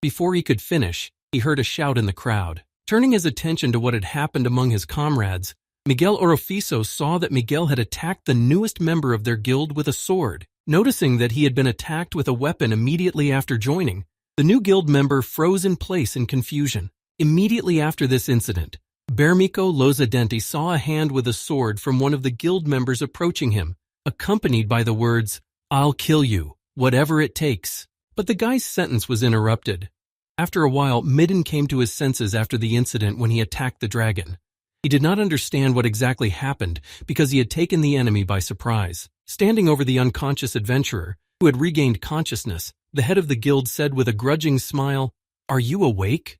Before he could finish, he heard a shout in the crowd. Turning his attention to what had happened among his comrades, Miguel Orofiso saw that Miguel had attacked the newest member of their guild with a sword. Noticing that he had been attacked with a weapon immediately after joining, the new guild member froze in place in confusion. Immediately after this incident, Bermico Lozadente saw a hand with a sword from one of the guild members approaching him, accompanied by the words, "I'll kill you, whatever it takes." But the guy's sentence was interrupted. After a while, Midden came to his senses after the incident when he attacked the dragon. He did not understand what exactly happened because he had taken the enemy by surprise. Standing over the unconscious adventurer, who had regained consciousness, the head of the guild said with a grudging smile, "Are you awake?"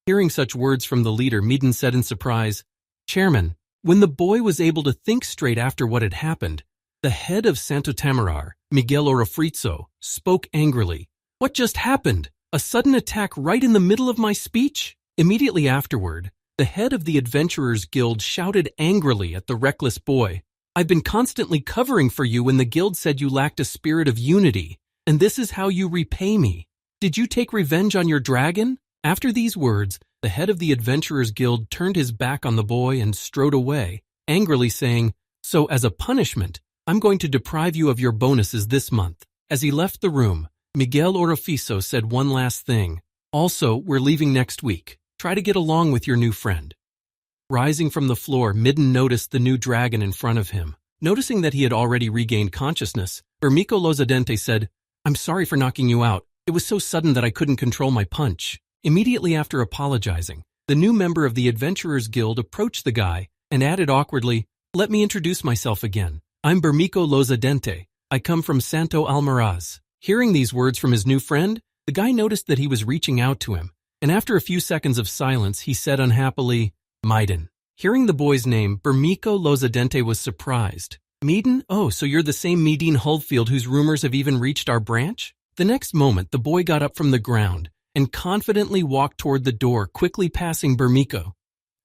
Hearing such words from the leader, Midden said in surprise, "Chairman." When the boy was able to think straight after what had happened, the head of Santo Tamarar, Miguel Orofritzo, spoke angrily. "What just happened? A sudden attack right in the middle of my speech?" Immediately afterward, the head of the Adventurers Guild shouted angrily at the reckless boy, "I've been constantly covering for you when the guild said you lacked a spirit of unity, and this is how you repay me. Did you take revenge on your dragon?" After these words, the head of the Adventurers Guild turned his back on the boy and strode away, angrily saying, "So as a punishment, I'm going to deprive you of your bonuses this month." As he left the room, Miguel Orofiso said one last thing. "Also, we're leaving next week. Try to get along with your new friend." Rising from the floor, Midden noticed the new dragon in front of him. Noticing that he had already regained consciousness, Bermico Lozadente said, "I'm sorry for knocking you out. It was so sudden that I couldn't control my punch." Immediately after apologizing, the new member of the Adventurers Guild approached the guy and added awkwardly, "Let me introduce myself again. I'm Bermico Lozadente. I come from Santo Almaraz." Hearing these words from his new friend, the guy noticed that he was reaching out to him, and after a few seconds of silence, he said unhappily, "Midden." Hearing the boy's name, Bermico Lozadente was surprised. "Midden? Oh, so you're the same Midden Huldfield whose rumors have even reached our branch?" The next moment, the boy got up from the ground and confidently walked toward the door, quickly passing Bermico.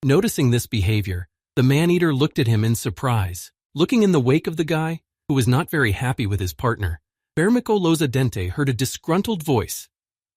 Noticing this behavior, the man-eater looked at him in surprise. Looking in the wake of the guy, who was not very happy with his partner, Bermico Lozadente heard a disgruntled voice.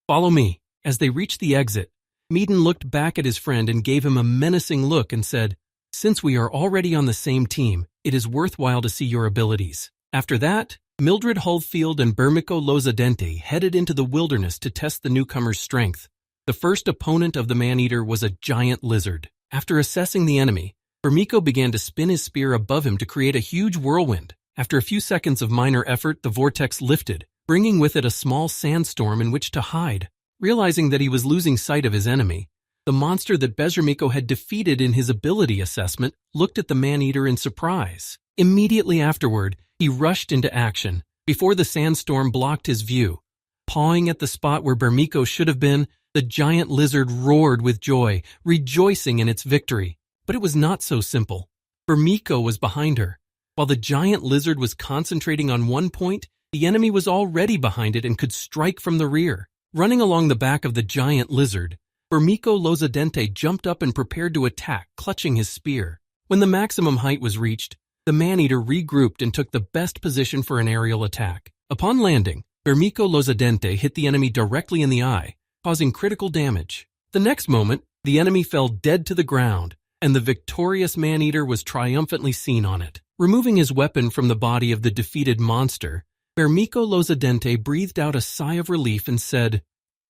"Follow me." As they reached the exit, Midden looked back at his friend and gave him a menacing look and said, "Since we are already on the same team, it is worthwhile to see your abilities." After that, Mildred Huldfield and Bermico Lozadente headed into the wilderness to test the newcomer's strength. The first opponent of the man-eater was a giant lizard. After assessing the enemy, Bermico began to spin his spear above him to create a huge whirlwind. After a few seconds of minor effort, the vortex lifted, bringing with it a small sandstorm in which to hide. Realizing that he was losing sight of his enemy, the monster that Bermico had defeated in his ability assessment looked at the man-eater in surprise. Immediately afterward, he rushed into action, before the sandstorm blocked his view. Pawing at the spot where Bermico should have been, the giant lizard roared with joy, rejoicing in its victory. But it was not so simple. Bermico was behind her. While the giant lizard was concentrating on one point, the enemy was already behind it and could strike from the rear. Running along the back of the giant lizard, Bermejo Lozadente jumped up and prepared to attack, clutching his spear. When the maximum height was reached, the man-eater regrouped and took the best position for an aerial attack. Upon landing, Bermejo Lozadente hit the enemy directly in the eye, causing critical damage. The next moment, the enemy fell dead to the ground, and the victorious man-eater was triumphantly seen on it. Removing his weapon from the body of the defeated monster, Bermejo Lozadente breathed out a sigh of relief and said,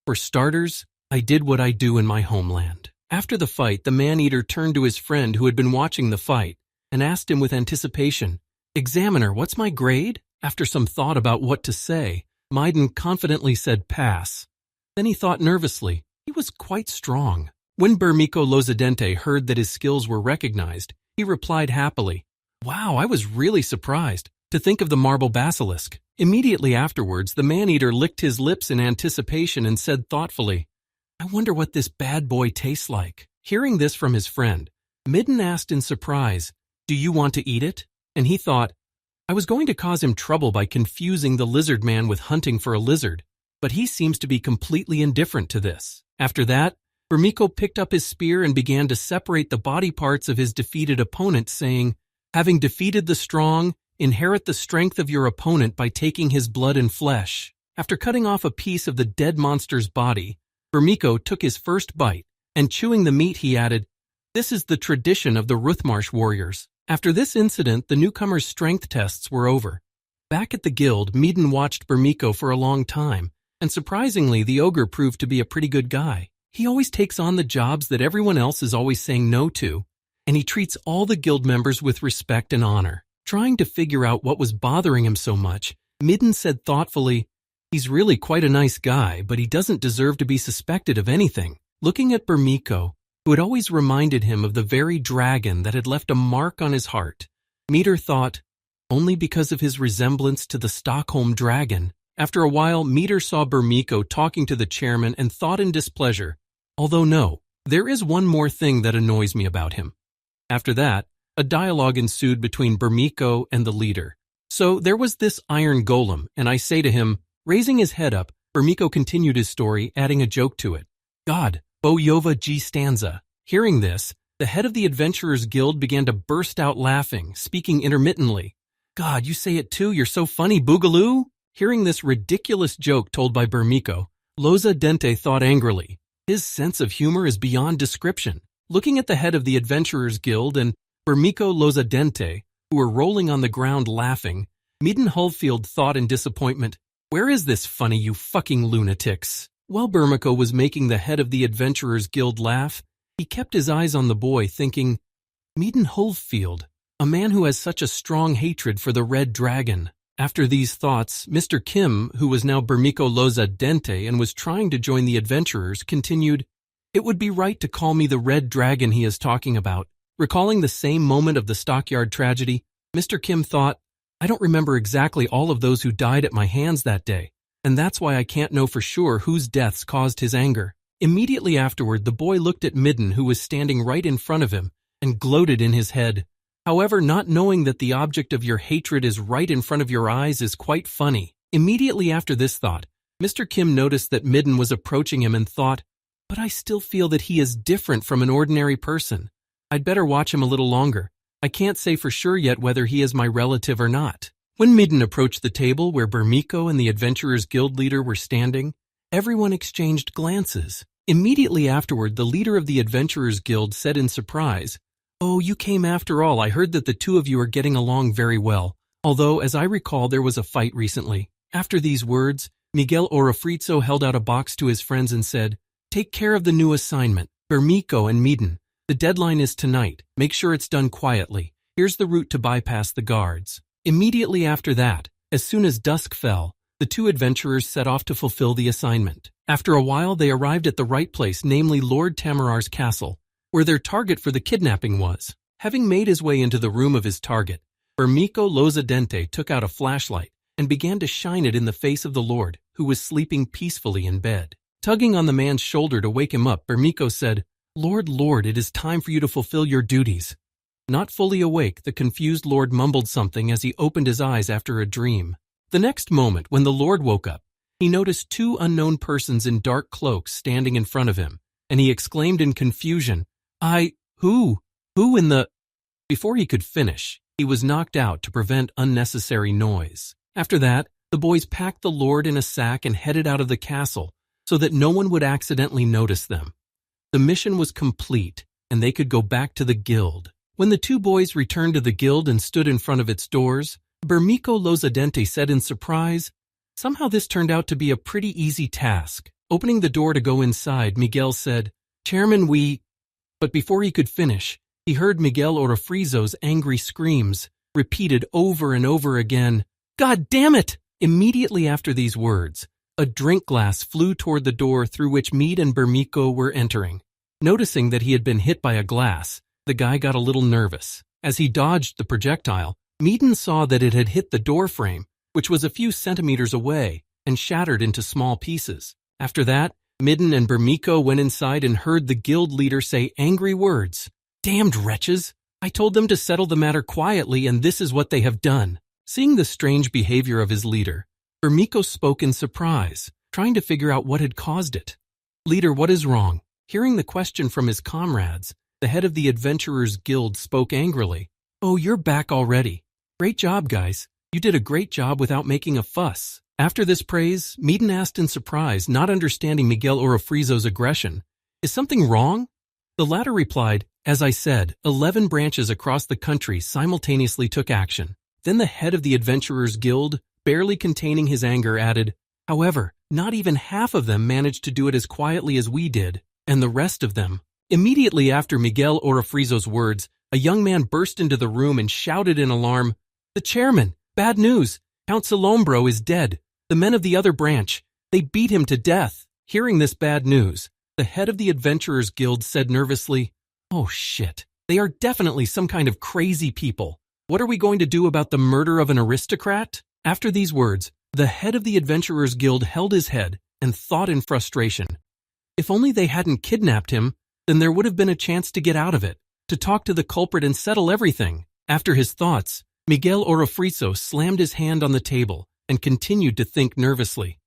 "For starters, I did what I do in my homeland." After the fight, the man-eater turned to his friend who had been watching the fight and asked him with anticipation, "Examiner, what's my grade?" After some thought about what to say, Maiden confidently said pass. Then he thought nervously. He was quite strong. When Bermejo Lozadente heard that his skills were recognized, he replied happily, "Wow, I was really surprised to think of the marble basilisk." Immediately afterwards, the man-eater licked his lips in anticipation and said thoughtfully, "I wonder what this bad boy tastes like." Hearing this from his friend, Midden asked in surprise, "Do you want to eat it?" And he thought, I was going to cause him trouble by confusing the lizard man with hunting for a lizard, but he seems to be completely indifferent to this. After that, Bermejo picked up his spear and began to separate the body parts of his defeated opponent, saying, "Having defeated the strong, inherit the strength of your opponent by taking his blood and flesh." After cutting off a piece of the dead monster's body, Bermejo took his first bite, and chewing the meat he added, "This is the tradition of the Ruthmarsh warriors." After this incident, the newcomer's strength tests were over. Back at the guild, Meaden watched Bermejo for a long time, and surprisingly, the ogre proved to be a pretty good guy. He always takes on the jobs that everyone else is always saying no to, and he treats all the guild members with respect and honor. Trying to figure out what was bothering him so much, Midden said thoughtfully, "He's really quite a nice guy, but he doesn't deserve to be suspected of anything." Looking at Bermejo, who had always reminded him of the very dragon that had left a mark on his heart, Meter thought, only because of his resemblance to the Stockholm dragon. After a while, Meter saw Bermejo talking to the chairman and thought in displeasure, although no, there is one more thing that annoys me about him. After that, a dialogue ensued between Bermejo and the leader. So there was this iron golem, and I say to him, raising his head up, Bermejo continued his story, adding a joke to it. "God, Bojova G stanza." Hearing this, the head of the Adventurers Guild began to burst out laughing, speaking intermittently. "God, you say it too, you're so funny, Boogaloo." Hearing this ridiculous joke told by Bermejo, Lozadente thought angrily. His sense of humor is beyond description. Looking at the head of the Adventurers Guild and Bermejo Lozadente, who were rolling on the ground laughing, Meaden Hullfield thought in disappointment, "Where is this funny, you fucking lunatics?" While Bermejo was making the head of the Adventurers Guild laugh, he kept his eyes on the boy, thinking, Meaden Hullfield, a man who has such a strong hatred for the Red Dragon. After these thoughts, Mr. Kim, who was now Bermejo Lozadente and was trying to join the adventurers, continued, "It would be right to call me the Red Dragon he is talking about." Recalling the same moment of the stockyard tragedy, Mr. Kim thought, "I don't remember exactly all of those who died at my hands that day, and that's why I can't know for sure whose deaths caused his anger." Immediately afterward, the boy looked at Midden, who was standing right in front of him, and gloated in his head. However, not knowing that the object of your hatred is right in front of your eyes is quite funny. Immediately after this thought, Mr. Kim noticed that Midden was approaching him and thought, "But I still feel that he is different from an ordinary person. I'd better watch him a little longer. I can't say for sure yet whether he is my relative or not." When Midden approached the table where Bermejo and the Adventurers Guild leader were standing, everyone exchanged glances. Immediately afterward, the leader of the Adventurers Guild said in surprise, "Oh, you came after all. I heard that the two of you are getting along very well, although, as I recall, there was a fight recently." After these words, Miguel Orofritzo held out a box to his friends and said, "Take care of the new assignment, Bermejo and Meaden. The deadline is tonight. Make sure it's done quietly. Here's the route to bypass the guards." Immediately after that, as soon as dusk fell, the two adventurers set off to fulfill the assignment. After a while, they arrived at the right place, namely Lord Tamarar's castle, where their target for the kidnapping was. Having made his way into the room of his target, Bermejo Lozadente took out a flashlight and began to shine it in the face of the Lord, who was sleeping peacefully in bed. Tugging on the man's shoulder to wake him up, Bermejo said, Lord, it is time for you to fulfill your duties." Not fully awake, the confused lord mumbled something as he opened his eyes after a dream. The next moment, when the lord woke up, he noticed two unknown persons in dark cloaks standing in front of him, and he exclaimed in confusion, Who in the... Before he could finish, he was knocked out to prevent unnecessary noise. After that, the boys packed the lord in a sack and headed out of the castle so that no one would accidentally notice them. The mission was complete, and they could go back to the guild. When the two boys returned to the guild and stood in front of its doors, Bermico Lozadente said in surprise, "Somehow this turned out to be a pretty easy task." Opening the door to go inside, Miguel said, "Chairman, we..." But before he could finish, he heard Miguel Orofrizo's angry screams, repeated over and over again, "God damn it!" Immediately after these words, a drink glass flew toward the door through which Meade and Bermico were entering. Noticing that he had been hit by a glass, the guy got a little nervous. As he dodged the projectile, Meaden saw that it had hit the door frame, which was a few centimeters away, and shattered into small pieces. After that, Midden and Bermico went inside and heard the guild leader say angry words. "Damned wretches! I told them to settle the matter quietly, and this is what they have done." Seeing the strange behavior of his leader, Bermico spoke in surprise, trying to figure out what had caused it. "Leader, what is wrong?" Hearing the question from his comrades, the head of the Adventurers Guild spoke angrily. "Oh, you're back already. Great job, guys. You did a great job without making a fuss." After this praise, Meaden asked in surprise, not understanding Miguel Orofrizo's aggression, "Is something wrong?" The latter replied, "As I said, 11 branches across the country simultaneously took action." Then the head of the Adventurers Guild, barely containing his anger, added, "However, not even half of them managed to do it as quietly as we did, and the rest of them..." Immediately after Miguel Orofrizo's words, a young man burst into the room and shouted in alarm, "The chairman! Bad news! Count Salombro is dead! The men of the other branch, they beat him to death!" Hearing this bad news, the head of the Adventurers Guild said nervously, "Oh shit, they are definitely some kind of crazy people. What are we going to do about the murder of an aristocrat?" After these words, the head of the Adventurers Guild held his head and thought in frustration. If only they hadn't kidnapped him, then there would have been a chance to get out of it, to talk to the culprit and settle everything. After his thoughts, Miguel Orofrizo slammed his hand on the table and continued to think nervously.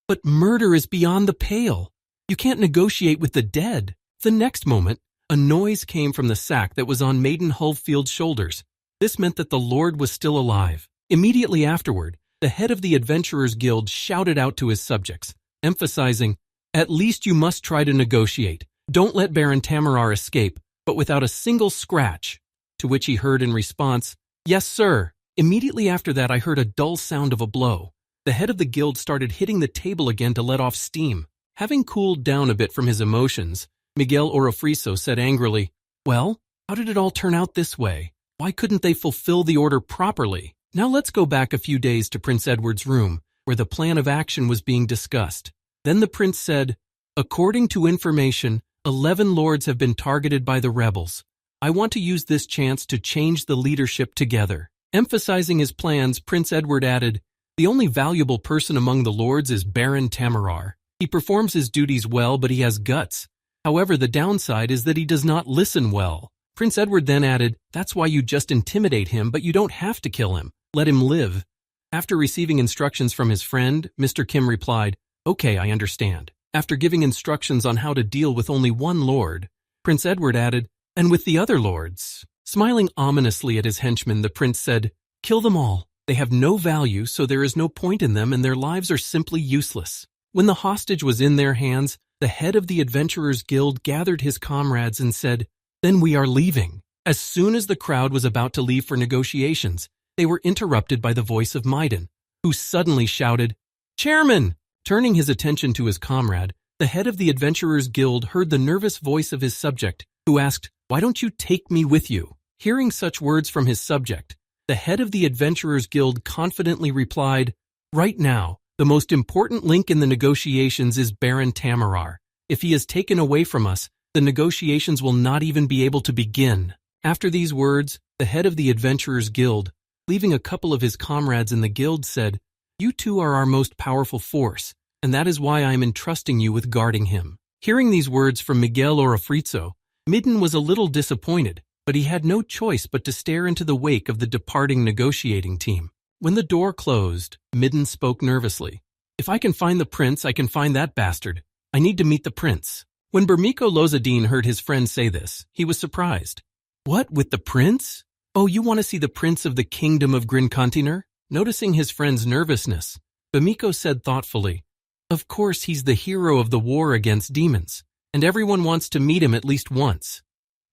"But murder is beyond the pale. You can't negotiate with the dead." The next moment, a noise came from the sack that was on Maiden Hullfield's shoulders. This meant that the Lord was still alive. Immediately afterward, the head of the Adventurers Guild shouted out to his subjects, emphasizing, "At least you must try to negotiate. Don't let Baron Tamarar escape, but without a single scratch." To which he heard in response, "Yes, sir." Immediately after that, I heard a dull sound of a blow. The head of the guild started hitting the table again to let off steam. Having cooled down a bit from his emotions, Miguel Orofrizo said angrily, "Well, how did it all turn out this way? Why couldn't they fulfill the order properly?" Now let's go back a few days to Prince Edward's room, where the plan of action was being discussed. Then the prince said, "According to information, 11 lords have been targeted by the rebels. I want to use this chance to change the leadership together." Emphasizing his plans, Prince Edward added, "The only valuable person among the lords is Baron Tamarar. He performs his duties well, but he has guts. However, the downside is that he does not listen well." Prince Edward then added, "That's why you just intimidate him, but you don't have to kill him. Let him live." After receiving instructions from his friend, Mr. Kim replied, "Okay, I understand." After giving instructions on how to deal with only one lord, Prince Edward added, "And with the other lords?" Smiling ominously at his henchmen, the prince said, "Kill them all. They have no value, so there is no point in them, and their lives are simply useless." When the hostage was in their hands, the head of the Adventurers Guild gathered his comrades and said, "Then we are leaving." As soon as the crowd was about to leave for negotiations, they were interrupted by the voice of Maiden, who suddenly shouted, "Chairman!" Turning his attention to his comrade, the head of the Adventurers Guild heard the nervous voice of his subject, who asked, "Why don't you take me with you?" Hearing such words from his subject, the head of the Adventurers Guild confidently replied, "Right now, the most important link in the negotiations is Baron Tamarar. If he is taken away from us, the negotiations will not even be able to begin." After these words, the head of the Adventurers Guild, leaving a couple of his comrades in the guild, said, "You two are our most powerful force, and that is why I am entrusting you with guarding him." Hearing these words from Miguel Orofrizo, Midden was a little disappointed, but he had no choice but to stare into the wake of the departing negotiating team. When the door closed, Midden spoke nervously. "If I can find the prince, I can find that bastard. I need to meet the prince." When Bermiko Lozadine heard his friend say this, he was surprised. "What, with the prince? Oh, you want to see the prince of the kingdom of Grincontinar?" Noticing his friend's nervousness, Bermiko said thoughtfully, "Of course, he's the hero of the war against demons, and everyone wants to meet him at least once.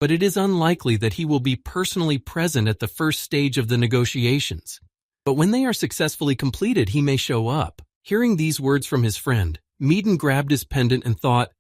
But it is unlikely that he will be personally present at the first stage of the negotiations. But when they are successfully completed, he may show up." Hearing these words from his friend, Midden grabbed his pendant and thought,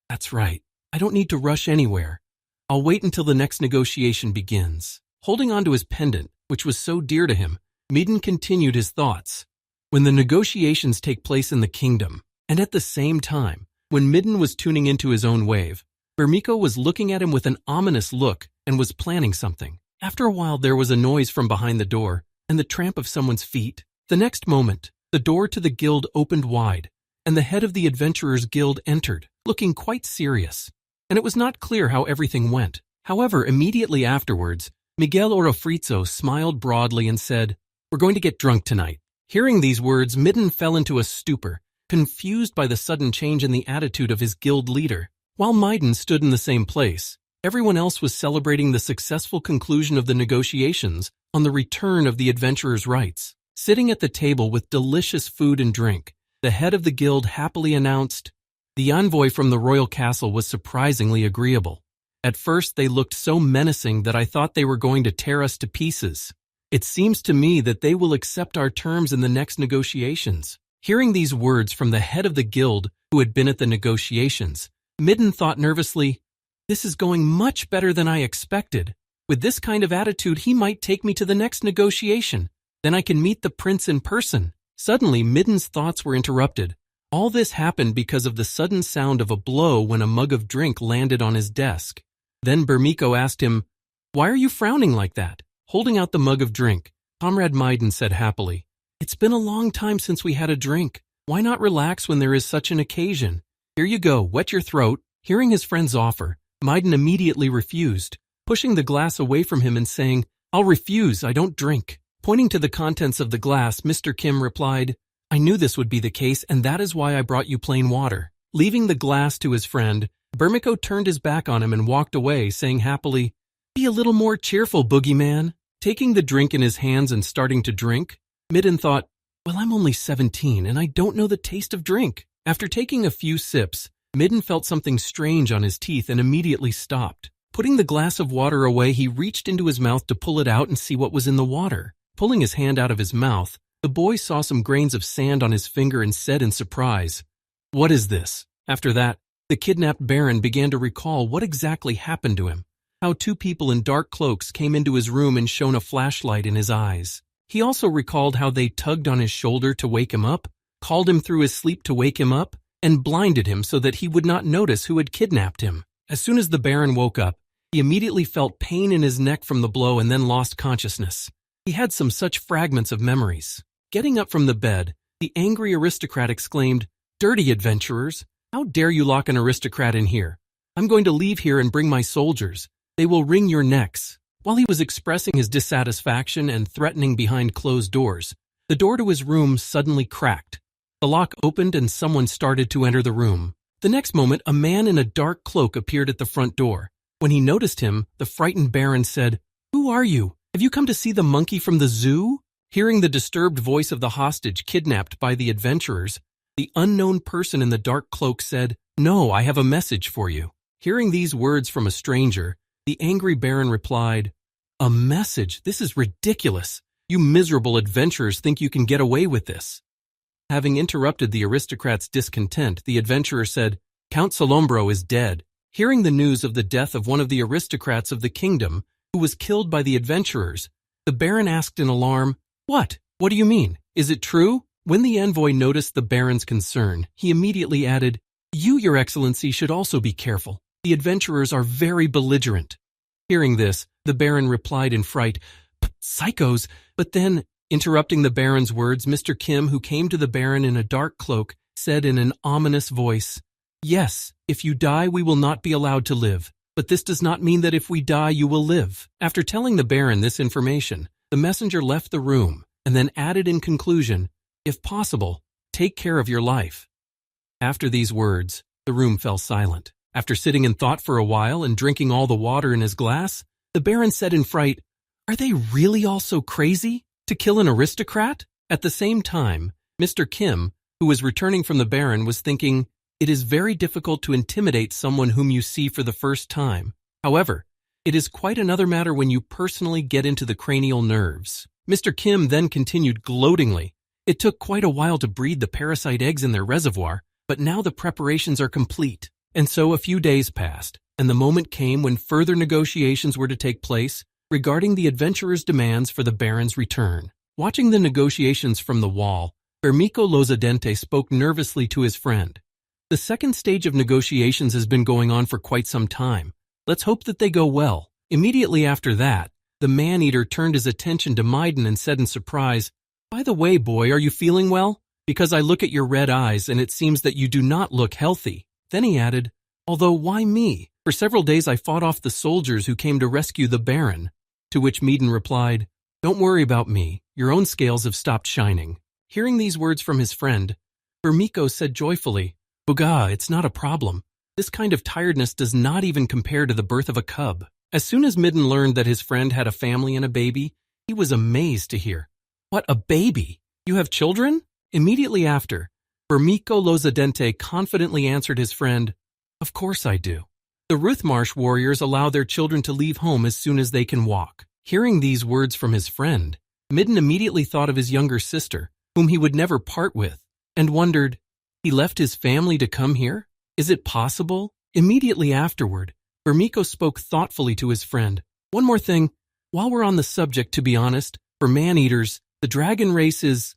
"That's right. I don't need to rush anywhere. I'll wait until the next negotiation begins." Holding on to his pendant, which was so dear to him, Midden continued his thoughts. When the negotiations take place in the kingdom, and at the same time, when Midden was tuning into his own wave, Bermiko was looking at him with an ominous look and was planning something. After a while, there was a noise from behind the door and the tramp of someone's feet. The next moment, the door to the guild opened wide, and the head of the Adventurers Guild entered, looking quite serious. And it was not clear how everything went. However, immediately afterwards, Miguel Orofrizo smiled broadly and said, "We're going to get drunk tonight." Hearing these words, Midden fell into a stupor, confused by the sudden change in the attitude of his guild leader. While Midden stood in the same place, everyone else was celebrating the successful conclusion of the negotiations on the return of the adventurers' rights. Sitting at the table with delicious food and drink, the head of the guild happily announced, "The envoy from the royal castle was surprisingly agreeable. At first they looked so menacing that I thought they were going to tear us to pieces. It seems to me that they will accept our terms in the next negotiations." Hearing these words from the head of the guild who had been at the negotiations, Midden thought nervously, "This is going much better than I expected. With this kind of attitude, he might take me to the next negotiation. Then I can meet the prince in person." Suddenly, Midden's thoughts were interrupted. All this happened because of the sudden sound of a blow when a mug of drink landed on his desk. Then Bermiko asked him, "Why are you frowning like that?" Holding out the mug of drink, Comrade Midden said happily, "It's been a long time since we had a drink. Why not relax when there is such an occasion? Here you go, wet your throat." Hearing his friend's offer, Midden immediately refused, pushing the glass away from him and saying, "I'll refuse, I don't drink." Pointing to the contents of the glass, Mr. Kim replied, "I knew this would be the case, and that is why I brought you plain water." Leaving the glass to his friend, Bermiko turned his back on him and walked away, saying happily, "Be a little more cheerful, boogeyman." Taking the drink in his hands and starting to drink, Midden thought, "Well, I'm only 17 and I don't know the taste of drink." After taking a few sips, Midden felt something strange on his teeth and immediately stopped. Putting the glass of water away, he reached into his mouth to pull it out and see what was in the water. Pulling his hand out of his mouth, the boy saw some grains of sand on his finger and said in surprise, "What is this?" After that, the kidnapped Baron began to recall what exactly happened to him, how two people in dark cloaks came into his room and shone a flashlight in his eyes. He also recalled how they tugged on his shoulder to wake him up, called him through his sleep to wake him up, and blinded him so that he would not notice who had kidnapped him. As soon as the Baron woke up, he immediately felt pain in his neck from the blow and then lost consciousness. He had some such fragments of memories. Getting up from the bed, the angry aristocrat exclaimed, "Dirty adventurers! How dare you lock an aristocrat in here? I'm going to leave here and bring my soldiers. They will wring your necks." While he was expressing his dissatisfaction and threatening behind closed doors, the door to his room suddenly cracked. The lock opened and someone started to enter the room. The next moment, a man in a dark cloak appeared at the front door. When he noticed him, the frightened Baron said, "Who are you? Have you come to see the monkey from the zoo?" Hearing the disturbed voice of the hostage kidnapped by the adventurers, the unknown person in the dark cloak said, "No, I have a message for you." Hearing these words from a stranger, the angry Baron replied, "A message? This is ridiculous. You miserable adventurers think you can get away with this." Having interrupted the aristocrat's discontent, the adventurer said, "Count Salombro is dead." Hearing the news of the death of one of the aristocrats of the kingdom, who was killed by the adventurers, the Baron asked in alarm, "What? What do you mean? Is it true?" When the envoy noticed the Baron's concern, he immediately added, "You, Your Excellency, should also be careful. The adventurers are very belligerent." Hearing this, the Baron replied in fright, "Psychos!" But then, interrupting the Baron's words, Mr. Kim, who came to the Baron in a dark cloak, said in an ominous voice, "Yes, if you die, we will not be allowed to live. but this does not mean that if we die you will live." After telling the Baron this information, the messenger left the room and then added in conclusion, "If possible, take care of your life." After these words, the room fell silent. After sitting in thought for a while and drinking all the water in his glass, the Baron said in fright, "Are they really all so crazy to kill an aristocrat?" At the same time, Mr. Kim, who was returning from the Baron, was thinking, "It is very difficult to intimidate someone whom you see for the first time. However, it is quite another matter when you personally get into the cranial nerves." Mr. Kim then continued gloatingly, "It took quite a while to breed the parasite eggs in their reservoir, but now the preparations are complete." And so a few days passed, and the moment came when further negotiations were to take place regarding the adventurers' demands for the Baron's return. Watching the negotiations from the wall, Bermico Lozadente spoke nervously to his friend. "The second stage of negotiations has been going on for quite some time. Let's hope that they go well." Immediately after that, the man-eater turned his attention to Maiden and said in surprise, "By the way, boy, are you feeling well? Because I look at your red eyes and it seems that you do not look healthy." Then he added, "Although why me? For several days I fought off the soldiers who came to rescue the Baron." To which Maiden replied, "Don't worry about me. Your own scales have stopped shining." Hearing these words from his friend, Bermico said joyfully, "Buga, it's not a problem. This kind of tiredness does not even compare to the birth of a cub." As soon as Midden learned that his friend had a family and a baby, he was amazed to hear, "What, a baby? You have children?" Immediately after, Bermico Lozadente confidently answered his friend, "Of course I do. The Ruthmarsh warriors allow their children to leave home as soon as they can walk." Hearing these words from his friend, Midden immediately thought of his younger sister, whom he would never part with, and wondered, "He left his family to come here? Is it possible?" Immediately afterward, Bermico spoke thoughtfully to his friend, "One more thing. While we're on the subject, to be honest, for man-eaters, the dragon race is—"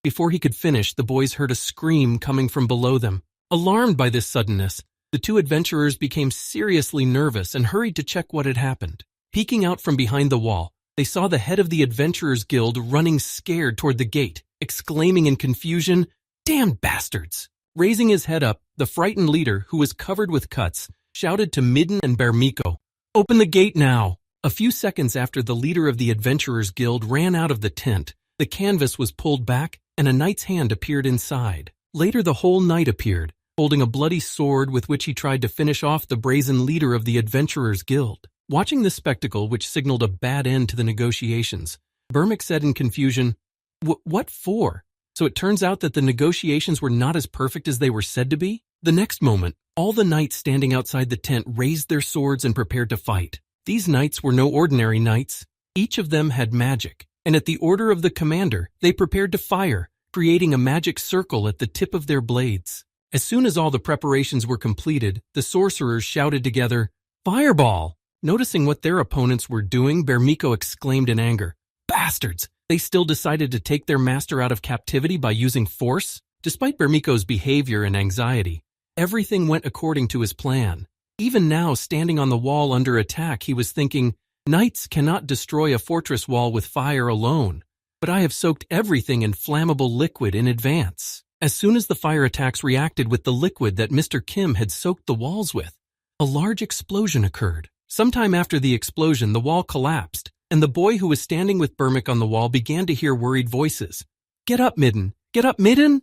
Before he could finish, the boys heard a scream coming from below them. Alarmed by this suddenness, the two adventurers became seriously nervous and hurried to check what had happened. Peeking out from behind the wall, they saw the head of the Adventurers Guild running scared toward the gate, exclaiming in confusion, "Damned bastards!" Raising his head up, the frightened leader, who was covered with cuts, shouted to Midden and Bermico, "Open the gate now!" A few seconds after the leader of the Adventurers Guild ran out of the tent, the canvas was pulled back and a knight's hand appeared inside. Later the whole knight appeared, holding a bloody sword with which he tried to finish off the brazen leader of the Adventurers Guild. Watching this spectacle, which signaled a bad end to the negotiations, Bermic said in confusion, "What for?" So it turns out that the negotiations were not as perfect as they were said to be? The next moment, all the knights standing outside the tent raised their swords and prepared to fight. These knights were no ordinary knights. Each of them had magic, and at the order of the commander, they prepared to fire, creating a magic circle at the tip of their blades. As soon as all the preparations were completed, the sorcerers shouted together, "Fireball!" Noticing what their opponents were doing, Bermico exclaimed in anger, "Bastards! They still decided to take their master out of captivity by using force?" Despite Bermico's behavior and anxiety, everything went according to his plan. Even now, standing on the wall under attack, he was thinking, "Knights cannot destroy a fortress wall with fire alone, but I have soaked everything in flammable liquid in advance." As soon as the fire attacks reacted with the liquid that Mr. Kim had soaked the walls with, a large explosion occurred. Sometime after the explosion, the wall collapsed, and the boy who was standing with Bermic on the wall began to hear worried voices. "Get up, Midden! Get up, Midden!"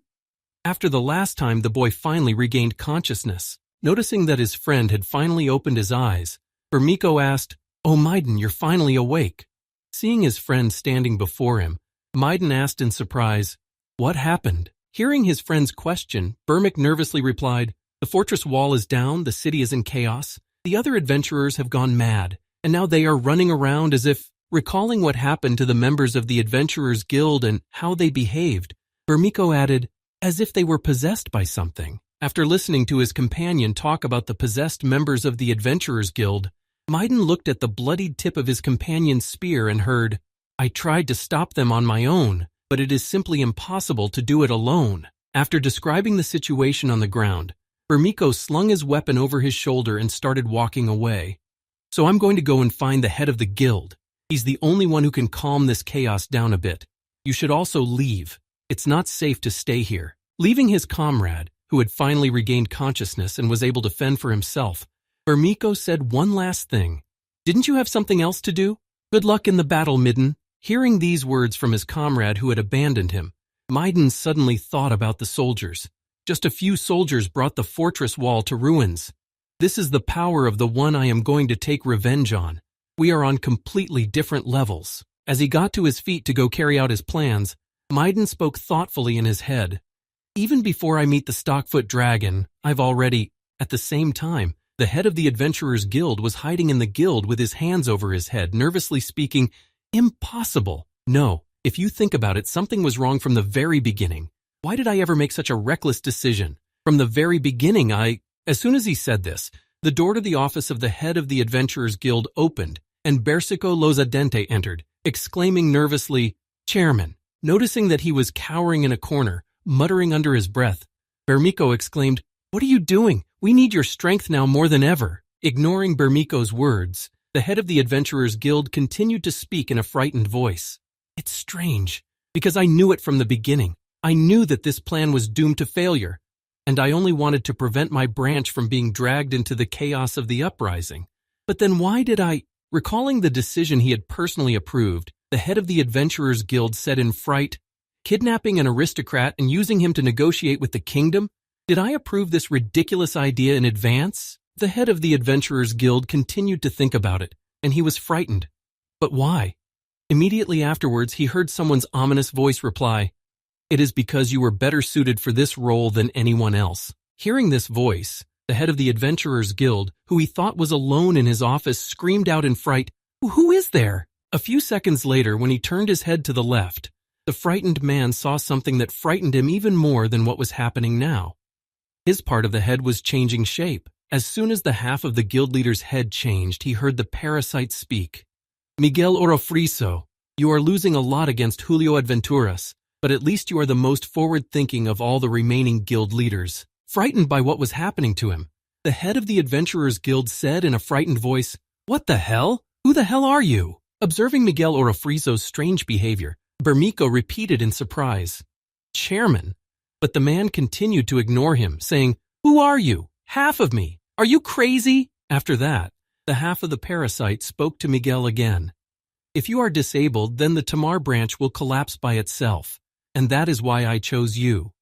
After the last time, the boy finally regained consciousness. Noticing that his friend had finally opened his eyes, Bermico asked, "Oh, Maiden, you're finally awake." Seeing his friend standing before him, Maiden asked in surprise, "What happened?" Hearing his friend's question, Bermic nervously replied, "The fortress wall is down, the city is in chaos, the other adventurers have gone mad, and now they are running around as if—" Recalling what happened to the members of the Adventurers Guild and how they behaved, Bermico added, "As if they were possessed by something." After listening to his companion talk about the possessed members of the Adventurers Guild, Maiden looked at the bloodied tip of his companion's spear and heard, "I tried to stop them on my own, but it is simply impossible to do it alone." After describing the situation on the ground, Bermico slung his weapon over his shoulder and started walking away. "So I'm going to go and find the head of the guild. He's the only one who can calm this chaos down a bit. You should also leave. It's not safe to stay here." Leaving his comrade, who had finally regained consciousness and was able to fend for himself, Bermiko said one last thing. Didn't you have something else to do? Good luck in the battle, Midden. Hearing these words from his comrade who had abandoned him, Midden suddenly thought about the soldiers. Just a few soldiers brought the fortress wall to ruins. This is the power of the one I am going to take revenge on. We are on completely different levels. As he got to his feet to go carry out his plans, Midden spoke thoughtfully in his head. Even before I meet the Stockfoot Dragon, I've already... At the same time, the head of the Adventurers Guild was hiding in the guild with his hands over his head, nervously speaking, "Impossible. No, if you think about it, something was wrong from the very beginning. Why did I ever make such a reckless decision? From the very beginning, As soon as he said this, the door to the office of the head of the Adventurers Guild opened, and Bersico Lozadente entered, exclaiming nervously, "Chairman." Noticing that he was cowering in a corner, muttering under his breath, Bermiko exclaimed, "What are you doing? We need your strength now more than ever." Ignoring Bermiko's words, the head of the Adventurers Guild continued to speak in a frightened voice. "It's strange, because I knew it from the beginning. I knew that this plan was doomed to failure, and I only wanted to prevent my branch from being dragged into the chaos of the uprising. But then why did I..." Recalling the decision he had personally approved, the head of the Adventurers Guild said in fright, "Kidnapping an aristocrat and using him to negotiate with the kingdom? Did I approve this ridiculous idea in advance?" The head of the Adventurers Guild continued to think about it, and he was frightened. But why? Immediately afterwards, he heard someone's ominous voice reply, "It is because you were better suited for this role than anyone else." Hearing this voice, the head of the Adventurers Guild, who he thought was alone in his office, screamed out in fright, "Who is there?" A few seconds later, when he turned his head to the left, the frightened man saw something that frightened him even more than what was happening now. His part of the head was changing shape. As soon as the half of the guild leader's head changed, he heard the parasite speak. "Miguel Orofriso, you are losing a lot against Julio Adventuras, but at least you are the most forward-thinking of all the remaining guild leaders." Frightened by what was happening to him, the head of the Adventurers Guild said in a frightened voice, "What the hell? Who the hell are you?" Observing Miguel Orofriso's strange behavior, Bermiko repeated in surprise, "Chairman." But the man continued to ignore him, saying, "Who are you? Half of me. Are you crazy?" After that, the half of the parasite spoke to Miguel again. "If you are disabled, then the Tamar branch will collapse by itself, and that is why I chose you."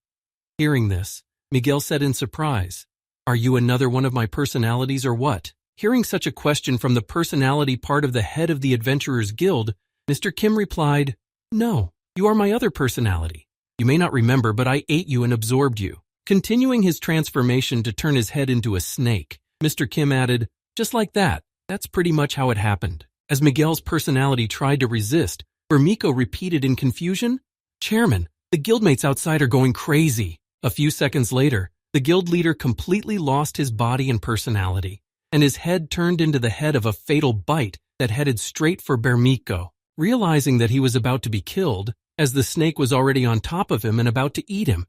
Hearing this, Miguel said in surprise, "Are you another one of my personalities or what?" Hearing such a question from the personality part of the head of the Adventurers Guild, Mr. Kim replied, "No, you are my other personality. You may not remember, but I ate you and absorbed you." Continuing his transformation to turn his head into a snake, Mr. Kim added, "Just like that. That's pretty much how it happened." As Miguel's personality tried to resist, Bermiko repeated in confusion, "Chairman, the guildmates outside are going crazy." A few seconds later, the guild leader completely lost his body and personality, and his head turned into the head of a fatal bite that headed straight for Bermiko. Realizing that he was about to be killed, as the snake was already on top of him and about to eat him,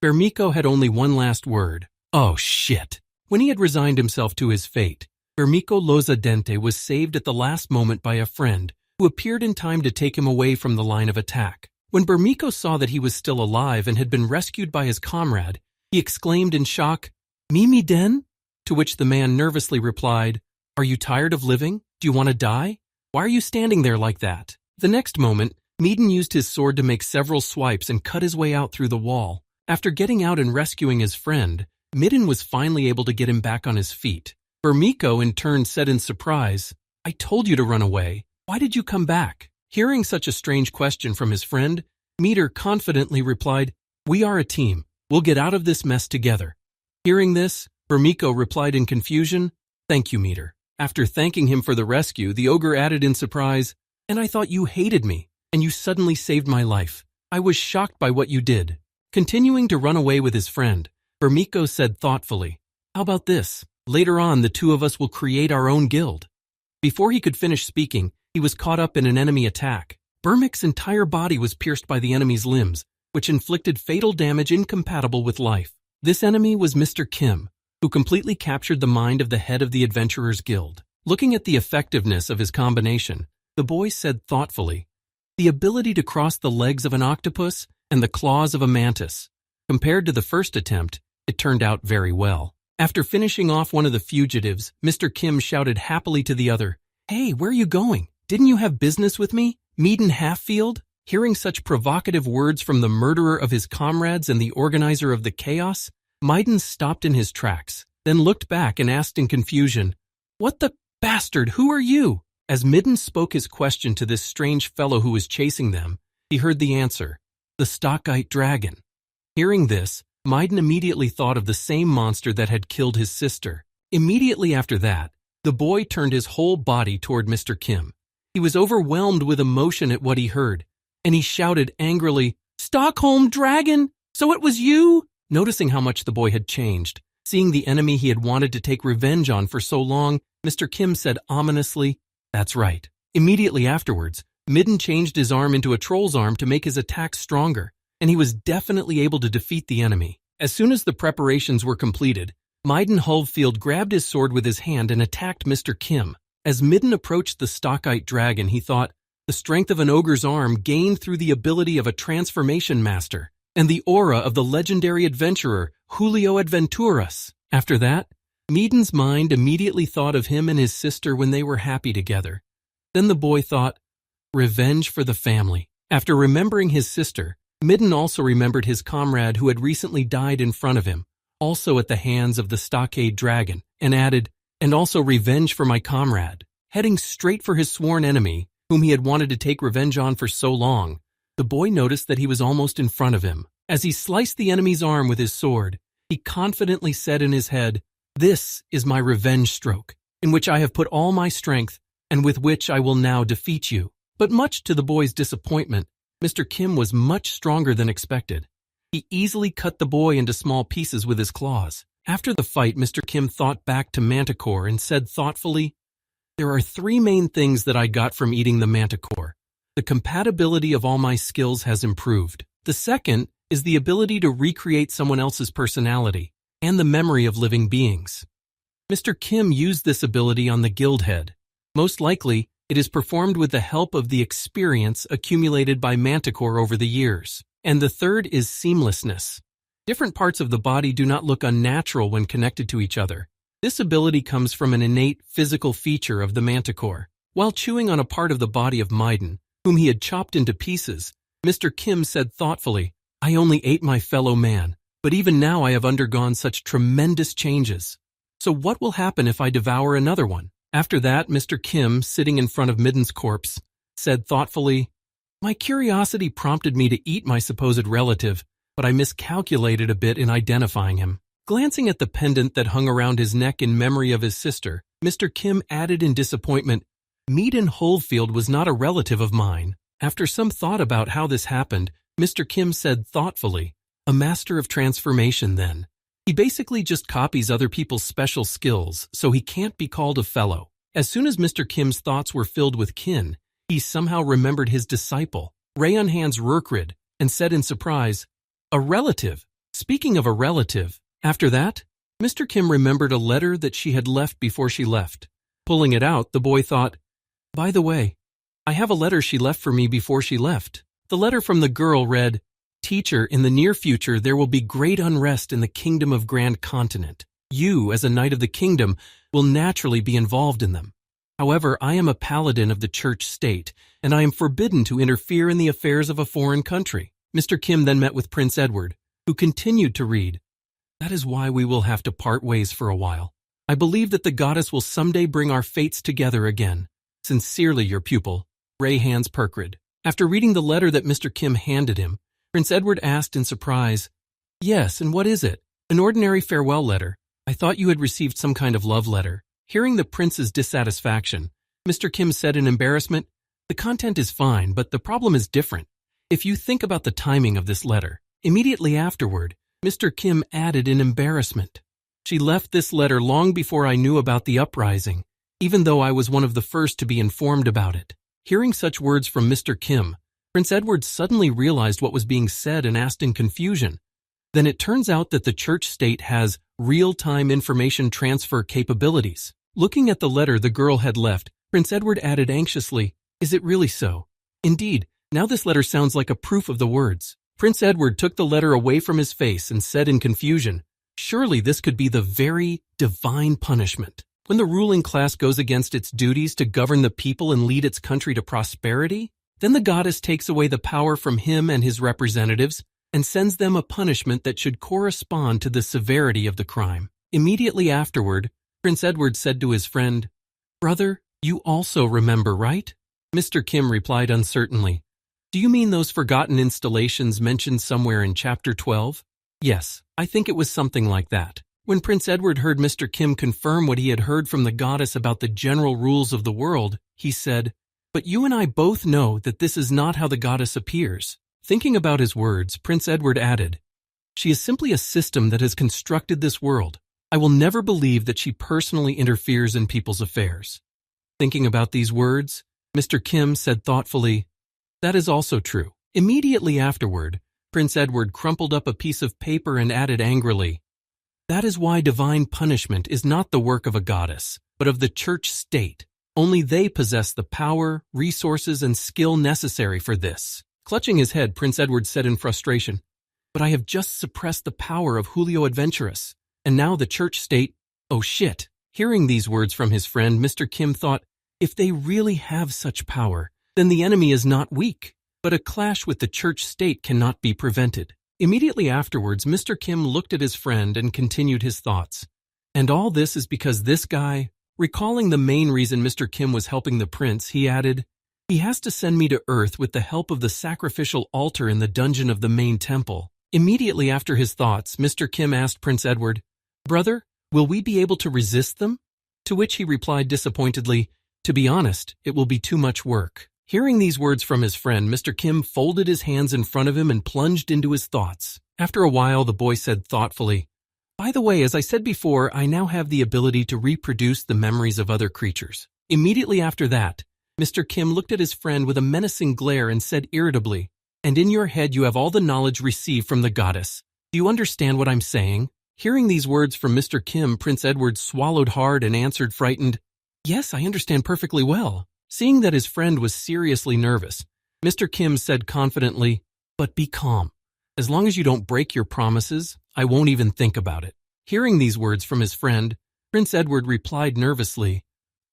Bermiko had only one last word, "Oh shit." When he had resigned himself to his fate, Bermiko Lozadente was saved at the last moment by a friend who appeared in time to take him away from the line of attack. When Bermiko saw that he was still alive and had been rescued by his comrade, he exclaimed in shock, "Mimi Den?" To which the man nervously replied, "Are you tired of living? Do you want to die? Why are you standing there like that?" The next moment, Meaden used his sword to make several swipes and cut his way out through the wall. After getting out and rescuing his friend, Midden was finally able to get him back on his feet. Bermiko in turn said in surprise, "I told you to run away. Why did you come back?" Hearing such a strange question from his friend, Meter confidently replied, "We are a team. We'll get out of this mess together." Hearing this, Bermiko replied in confusion, "Thank you, Meter." After thanking him for the rescue, the ogre added in surprise, "And I thought you hated me, and you suddenly saved my life. I was shocked by what you did." Continuing to run away with his friend, Bermiko said thoughtfully, "How about this? Later on, the two of us will create our own guild." Before he could finish speaking, he was caught up in an enemy attack. Bermik's entire body was pierced by the enemy's limbs, which inflicted fatal damage incompatible with life. This enemy was Mr. Kim, who completely captured the mind of the head of the Adventurers Guild. Looking at the effectiveness of his combination, the boy said thoughtfully, "The ability to cross the legs of an octopus and the claws of a mantis. Compared to the first attempt, it turned out very well." After finishing off one of the fugitives, Mr. Kim shouted happily to the other, "Hey, where are you going? Didn't you have business with me, Meaden Halffield?" Hearing such provocative words from the murderer of his comrades and the organizer of the chaos, Meaden stopped in his tracks, then looked back and asked in confusion, "What the bastard, who are you?" As Meaden spoke his question to this strange fellow who was chasing them, he heard the answer, "The Stockite Dragon." Hearing this, Meaden immediately thought of the same monster that had killed his sister. Immediately after that, the boy turned his whole body toward Mr. Kim. He was overwhelmed with emotion at what he heard, and he shouted angrily, "Stockholm Dragon! So it was you?" Noticing how much the boy had changed, seeing the enemy he had wanted to take revenge on for so long, Mr. Kim said ominously, "That's right." Immediately afterwards, Meaden changed his arm into a troll's arm to make his attack stronger, and he was definitely able to defeat the enemy. As soon as the preparations were completed, Meaden Halffield grabbed his sword with his hand and attacked Mr. Kim. As Meaden approached the Stockite Dragon, he thought, the strength of an ogre's arm gained through the ability of a transformation master, and the aura of the legendary adventurer Julio Adventuras. After that, Meaden's mind immediately thought of him and his sister when they were happy together. Then the boy thought, revenge for the family. After remembering his sister, Meaden also remembered his comrade who had recently died in front of him, also at the hands of the Stockade Dragon, and added, "And also revenge for my comrade." Heading straight for his sworn enemy, whom he had wanted to take revenge on for so long, the boy noticed that he was almost in front of him. As he sliced the enemy's arm with his sword, he confidently said in his head, "This is my revenge stroke, in which I have put all my strength, and with which I will now defeat you." But much to the boy's disappointment, Mr. Kim was much stronger than expected. He easily cut the boy into small pieces with his claws. After the fight, Mr. Kim thought back to Manticore and said thoughtfully, "There are three main things that I got from eating the Manticore. The compatibility of all my skills has improved. The second is the ability to recreate someone else's personality and the memory of living beings." Mr. Kim used this ability on the guild head. Most likely, it is performed with the help of the experience accumulated by Manticore over the years. And the third is seamlessness. Different parts of the body do not look unnatural when connected to each other. This ability comes from an innate physical feature of the Manticore. While chewing on a part of the body of Meaden, whom he had chopped into pieces, Mr. Kim said thoughtfully, "I only ate my fellow man, but even now I have undergone such tremendous changes. So what will happen if I devour another one?" After that, Mr. Kim, sitting in front of Meaden's corpse, said thoughtfully, "My curiosity prompted me to eat my supposed relative, but I miscalculated a bit in identifying him." Glancing at the pendant that hung around his neck in memory of his sister, Mr. Kim added in disappointment, "Meaden Halffield was not a relative of mine." After some thought about how this happened, Mr. Kim said thoughtfully, "A master of transformation then. He basically just copies other people's special skills, so he can't be called a fellow." As soon as Mr. Kim's thoughts were filled with kin, he somehow remembered his disciple, Rayon Hans Rurkrid, and said in surprise, "A relative? Speaking of a relative." After that, Mr. Kim remembered a letter that she had left before she left. Pulling it out, the boy thought, "By the way, I have a letter she left for me before she left." The letter from the girl read, "Teacher, in the near future there will be great unrest in the Kingdom of Grand Continent. You, as a knight of the kingdom, will naturally be involved in them. However, I am a paladin of the church state, and I am forbidden to interfere in the affairs of a foreign country." Mr. Kim then met with Prince Edward, who continued to read, "That is why we will have to part ways for a while. I believe that the goddess will someday bring our fates together again. Sincerely your pupil, Ray Hans Perkrid." After reading the letter that Mr. Kim handed him, Prince Edward asked in surprise, "Yes, and what is it?" "An ordinary farewell letter. I thought you had received some kind of love letter." Hearing the prince's dissatisfaction, Mr. Kim said in embarrassment, "The content is fine, but the problem is different. If you think about the timing of this letter." Immediately afterward, Mr. Kim added in embarrassment, "She left this letter long before I knew about the uprising, even though I was one of the first to be informed about it." Hearing such words from Mr. Kim, Prince Edward suddenly realized what was being said and asked in confusion, "Then it turns out that the church state has real-time information transfer capabilities." Looking at the letter the girl had left, Prince Edward added anxiously, "Is it really so?" "Indeed, now this letter sounds like a proof of the words." Prince Edward took the letter away from his face and said in confusion, Surely this could be the very divine punishment. When the ruling class goes against its duties to govern the people and lead its country to prosperity, then the goddess takes away the power from him and his representatives and sends them a punishment that should correspond to the severity of the crime. Immediately afterward, Prince Edward said to his friend, "Brother, you also remember, right?" Mr. Kim replied uncertainly, "Do you mean those forgotten installations mentioned somewhere in Chapter 12? Yes, I think it was something like that." When Prince Edward heard Mr. Kim confirm what he had heard from the goddess about the general rules of the world, he said, "But you and I both know that this is not how the goddess appears." Thinking about his words, Prince Edward added, "She is simply a system that has constructed this world. I will never believe that she personally interferes in people's affairs." Thinking about these words, Mr. Kim said thoughtfully, "That is also true." Immediately afterward, Prince Edward crumpled up a piece of paper and added angrily, "That is why divine punishment is not the work of a goddess, but of the church state. Only they possess the power, resources, and skill necessary for this." Clutching his head, Prince Edward said in frustration, "But I have just suppressed the power of Julio Adventurous, and now the church state, oh shit." Hearing these words from his friend, Mr. Kim thought, if they really have such power, then the enemy is not weak, but a clash with the church state cannot be prevented. Immediately afterwards, Mr. Kim looked at his friend and continued his thoughts. "And all this is because this guy..." Recalling the main reason Mr. Kim was helping the prince, he added, "He has to send me to Earth with the help of the sacrificial altar in the dungeon of the main temple." Immediately after his thoughts, Mr. Kim asked Prince Edward, "Brother, will we be able to resist them?" To which he replied disappointedly, "To be honest, it will be too much work." Hearing these words from his friend, Mr. Kim folded his hands in front of him and plunged into his thoughts. After a while, the boy said thoughtfully, "By the way, as I said before, I now have the ability to reproduce the memories of other creatures." Immediately after that, Mr. Kim looked at his friend with a menacing glare and said irritably, "And in your head you have all the knowledge received from the goddess. Do you understand what I'm saying?" Hearing these words from Mr. Kim, Prince Edward swallowed hard and answered frightened, "Yes, I understand perfectly well." Seeing that his friend was seriously nervous, Mr. Kim said confidently, "But be calm. As long as you don't break your promises, I won't even think about it." Hearing these words from his friend, Prince Edward replied nervously,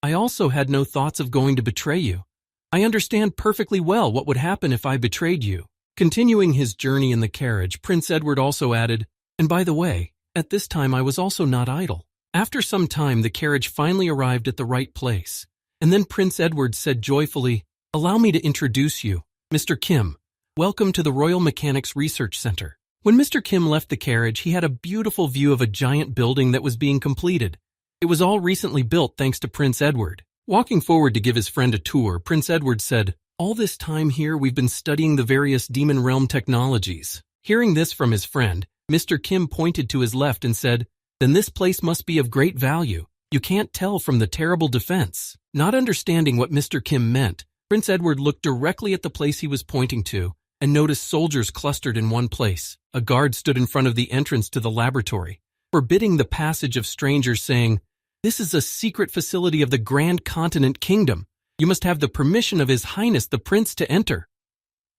"I also had no thoughts of going to betray you. I understand perfectly well what would happen if I betrayed you." Continuing his journey in the carriage, Prince Edward also added, "And by the way, at this time I was also not idle." After some time, the carriage finally arrived at the right place. And then Prince Edward said joyfully, "Allow me to introduce you, Mr. Kim. Welcome to the Royal Mechanics Research Center." When Mr. Kim left the carriage, he had a beautiful view of a giant building that was being completed. It was all recently built thanks to Prince Edward. Walking forward to give his friend a tour, Prince Edward said, "All this time here we've been studying the various Demon Realm technologies." Hearing this from his friend, Mr. Kim pointed to his left and said, "Then this place must be of great value. You can't tell from the terrible defense." Not understanding what Mr. Kim meant, Prince Edward looked directly at the place he was pointing to and noticed soldiers clustered in one place. A guard stood in front of the entrance to the laboratory, forbidding the passage of strangers, saying, "This is a secret facility of the Grand Continent Kingdom. You must have the permission of His Highness the Prince to enter."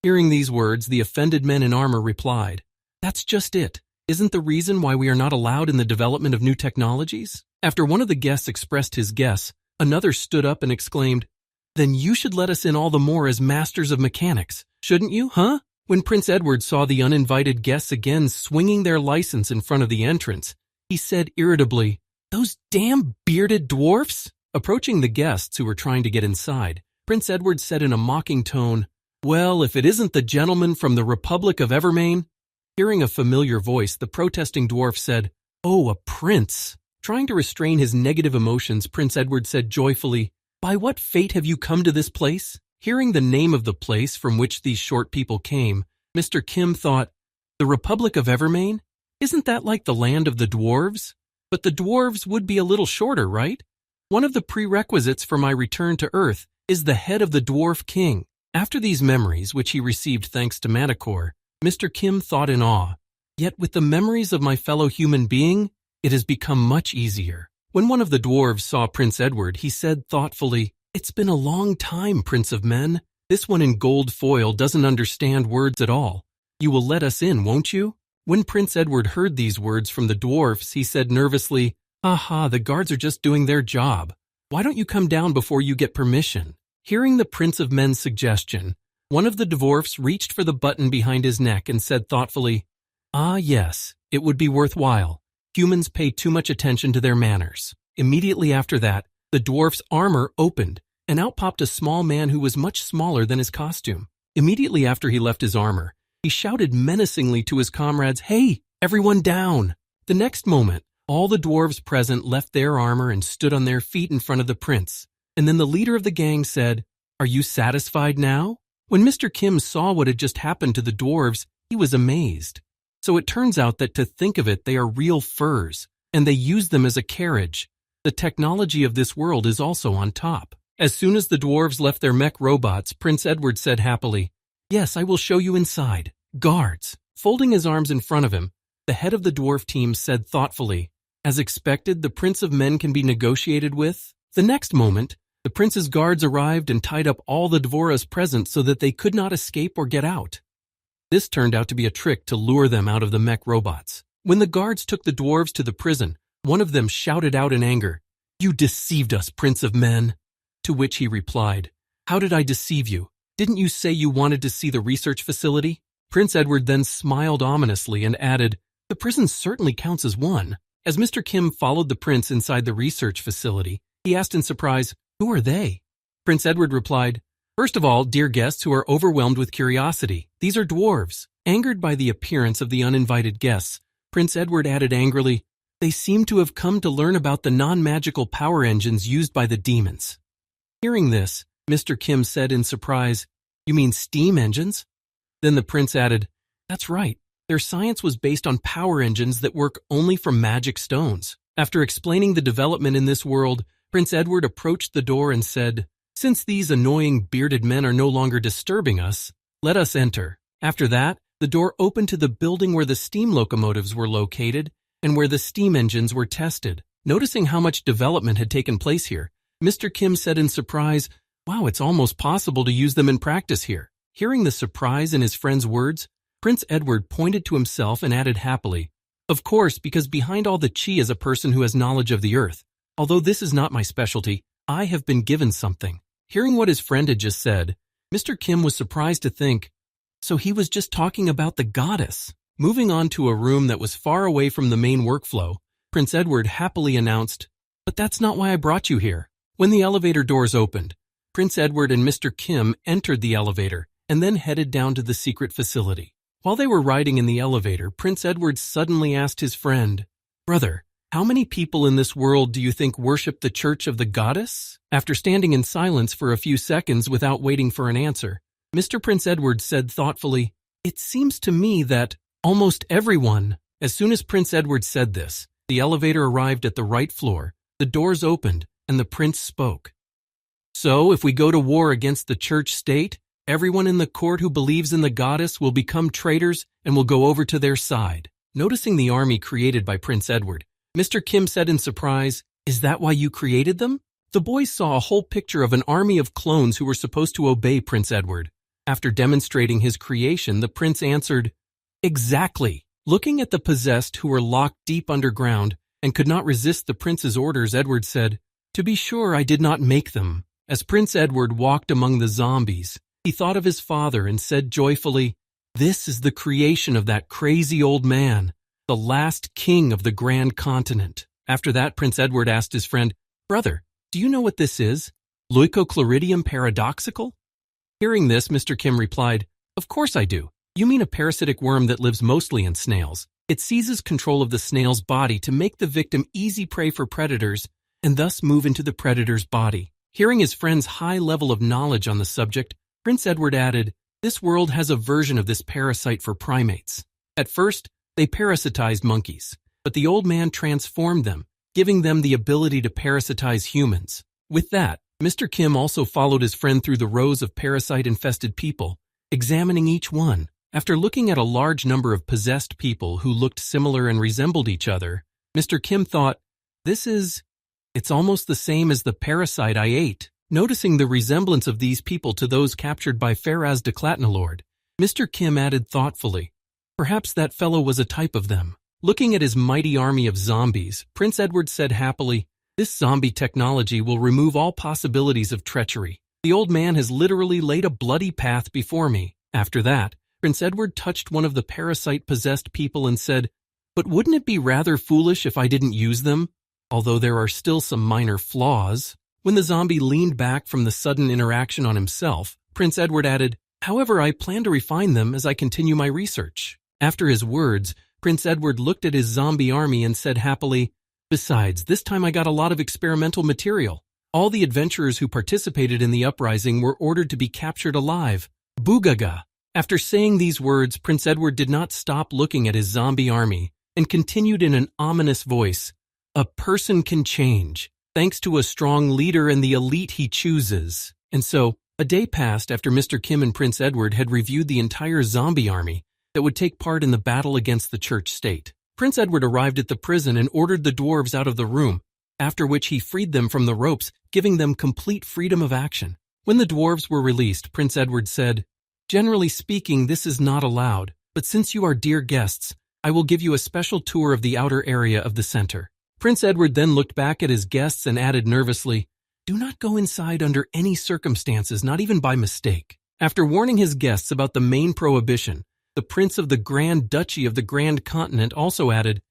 Hearing these words, the offended men in armor replied, "That's just it. Isn't the reason why we are not allowed in the development of new technologies?" After one of the guests expressed his guess, another stood up and exclaimed, "Then you should let us in all the more as masters of mechanics, shouldn't you, huh?" When Prince Edward saw the uninvited guests again swinging their license in front of the entrance, he said irritably, "Those damn bearded dwarfs!" Approaching the guests who were trying to get inside, Prince Edward said in a mocking tone, "Well, if it isn't the gentleman from the Republic of Evermain." Hearing a familiar voice, the protesting dwarf said, "Oh, a prince." Trying to restrain his negative emotions, Prince Edward said joyfully, "By what fate have you come to this place?" Hearing the name of the place from which these short people came, Mr. Kim thought, "The Republic of Evermain? Isn't that like the land of the dwarves? But the dwarves would be a little shorter, right? One of the prerequisites for my return to Earth is the head of the dwarf king." After these memories, which he received thanks to Manticore, Mr. Kim thought in awe, "Yet with the memories of my fellow human being, it has become much easier." When one of the dwarves saw Prince Edward, he said thoughtfully, "It's been a long time, Prince of Men. This one in gold foil doesn't understand words at all. You will let us in, won't you?" When Prince Edward heard these words from the dwarfs, he said nervously, "Aha, the guards are just doing their job. Why don't you come down before you get permission?" Hearing the Prince of Men's suggestion, one of the dwarfs reached for the button behind his neck and said thoughtfully, "Ah, yes, it would be worthwhile. Humans pay too much attention to their manners." Immediately after that, the dwarf's armor opened, and out popped a small man who was much smaller than his costume. Immediately after he left his armor, he shouted menacingly to his comrades, "Hey, everyone down!" The next moment, all the dwarves present left their armor and stood on their feet in front of the prince. And then the leader of the gang said, "Are you satisfied now?" When Mr. Kim saw what had just happened to the dwarves, he was amazed. So it turns out that to think of it, they are real furs, and they use them as a carriage. The technology of this world is also on top. As soon as the dwarves left their mech robots, Prince Edward said happily, "Yes, I will show you inside. Guards." Folding his arms in front of him, the head of the dwarf team said thoughtfully, "As expected, the Prince of Men can be negotiated with." The next moment, the prince's guards arrived and tied up all the dvoras present so that they could not escape or get out. This turned out to be a trick to lure them out of the mech robots. When the guards took the dwarves to the prison, one of them shouted out in anger, "You deceived us, Prince of Men." To which he replied, "How did I deceive you? Didn't you say you wanted to see the research facility?" Prince Edward then smiled ominously and added, "The prison certainly counts as one." As Mr. Kim followed the prince inside the research facility, he asked in surprise, "Who are they?" Prince Edward replied, "First of all, dear guests who are overwhelmed with curiosity, these are dwarves." Angered by the appearance of the uninvited guests, Prince Edward added angrily, "They seem to have come to learn about the non-magical power engines used by the demons." Hearing this, Mr. Kim said in surprise, "You mean steam engines?" Then the prince added, "That's right. Their science was based on power engines that work only from magic stones." After explaining the development in this world, Prince Edward approached the door and said, "Since these annoying bearded men are no longer disturbing us, let us enter." After that, the door opened to the building where the steam locomotives were located and where the steam engines were tested. Noticing how much development had taken place here, Mr. Kim said in surprise, "Wow, it's almost possible to use them in practice here." Hearing the surprise in his friend's words, Prince Edward pointed to himself and added happily, "Of course, because behind all the chi is a person who has knowledge of the earth. Although this is not my specialty, I have been given something." Hearing what his friend had just said, Mr. Kim was surprised to think, so he was just talking about the goddess. Moving on to a room that was far away from the main workflow, Prince Edward happily announced, "But that's not why I brought you here." When the elevator doors opened, Prince Edward and Mr. Kim entered the elevator and then headed down to the secret facility. While they were riding in the elevator, Prince Edward suddenly asked his friend, "Brother, how many people in this world do you think worship the Church of the Goddess?" After standing in silence for a few seconds without waiting for an answer, Mr. Prince Edward said thoughtfully, "It seems to me that almost everyone." As soon as Prince Edward said this, the elevator arrived at the right floor, the doors opened, and the prince spoke. "So, if we go to war against the church state, everyone in the court who believes in the goddess will become traitors and will go over to their side." Noticing the army created by Prince Edward, Mr. Kim said in surprise, "Is that why you created them?" The boys saw a whole picture of an army of clones who were supposed to obey Prince Edward. After demonstrating his creation, the prince answered, "Exactly." Looking at the possessed who were locked deep underground and could not resist the prince's orders, Edward said, "To be sure, I did not make them." As Prince Edward walked among the zombies, he thought of his father and said joyfully, "This is the creation of that crazy old man, the last king of the Grand Continent." After that, Prince Edward asked his friend, "Brother, do you know what this is? Leucochloridium paradoxical?" Hearing this, Mr. Kim replied, "Of course I do. You mean a parasitic worm that lives mostly in snails. It seizes control of the snail's body to make the victim easy prey for predators and thus move into the predator's body." Hearing his friend's high level of knowledge on the subject, Prince Edward added, "This world has a version of this parasite for primates. At first, they parasitized monkeys, but the old man transformed them, giving them the ability to parasitize humans. With that, Mr. Kim also followed his friend through the rows of parasite-infested people, examining each one. After looking at a large number of possessed people who looked similar and resembled each other, Mr. Kim thought, It's almost the same as the parasite I ate." Noticing the resemblance of these people to those captured by Faraz de Clatnalord, Mr. Kim added thoughtfully, Perhaps that fellow was a type of them. Looking at his mighty army of zombies, Prince Edward said happily, "This zombie technology will remove all possibilities of treachery. The old man has literally laid a bloody path before me." After that, Prince Edward touched one of the parasite-possessed people and said, "But wouldn't it be rather foolish if I didn't use them? Although there are still some minor flaws." When the zombie leaned back from the sudden interaction on himself, Prince Edward added, "However, I plan to refine them as I continue my research." After his words, Prince Edward looked at his zombie army and said happily, "Besides, this time I got a lot of experimental material. All the adventurers who participated in the uprising were ordered to be captured alive. Boogaga." After saying these words, Prince Edward did not stop looking at his zombie army and continued in an ominous voice, "A person can change, thanks to a strong leader and the elite he chooses." And so, a day passed after Mr. Kim and Prince Edward had reviewed the entire zombie army that would take part in the battle against the church state. Prince Edward arrived at the prison and ordered the dwarves out of the room, after which he freed them from the ropes, giving them complete freedom of action. When the dwarves were released, Prince Edward said, "Generally speaking, this is not allowed, but since you are dear guests, I will give you a special tour of the outer area of the center." Prince Edward then looked back at his guests and added nervously, "Do not go inside under any circumstances, not even by mistake." After warning his guests about the main prohibition, the Prince of the Grand Duchy of the Grand Continent also added,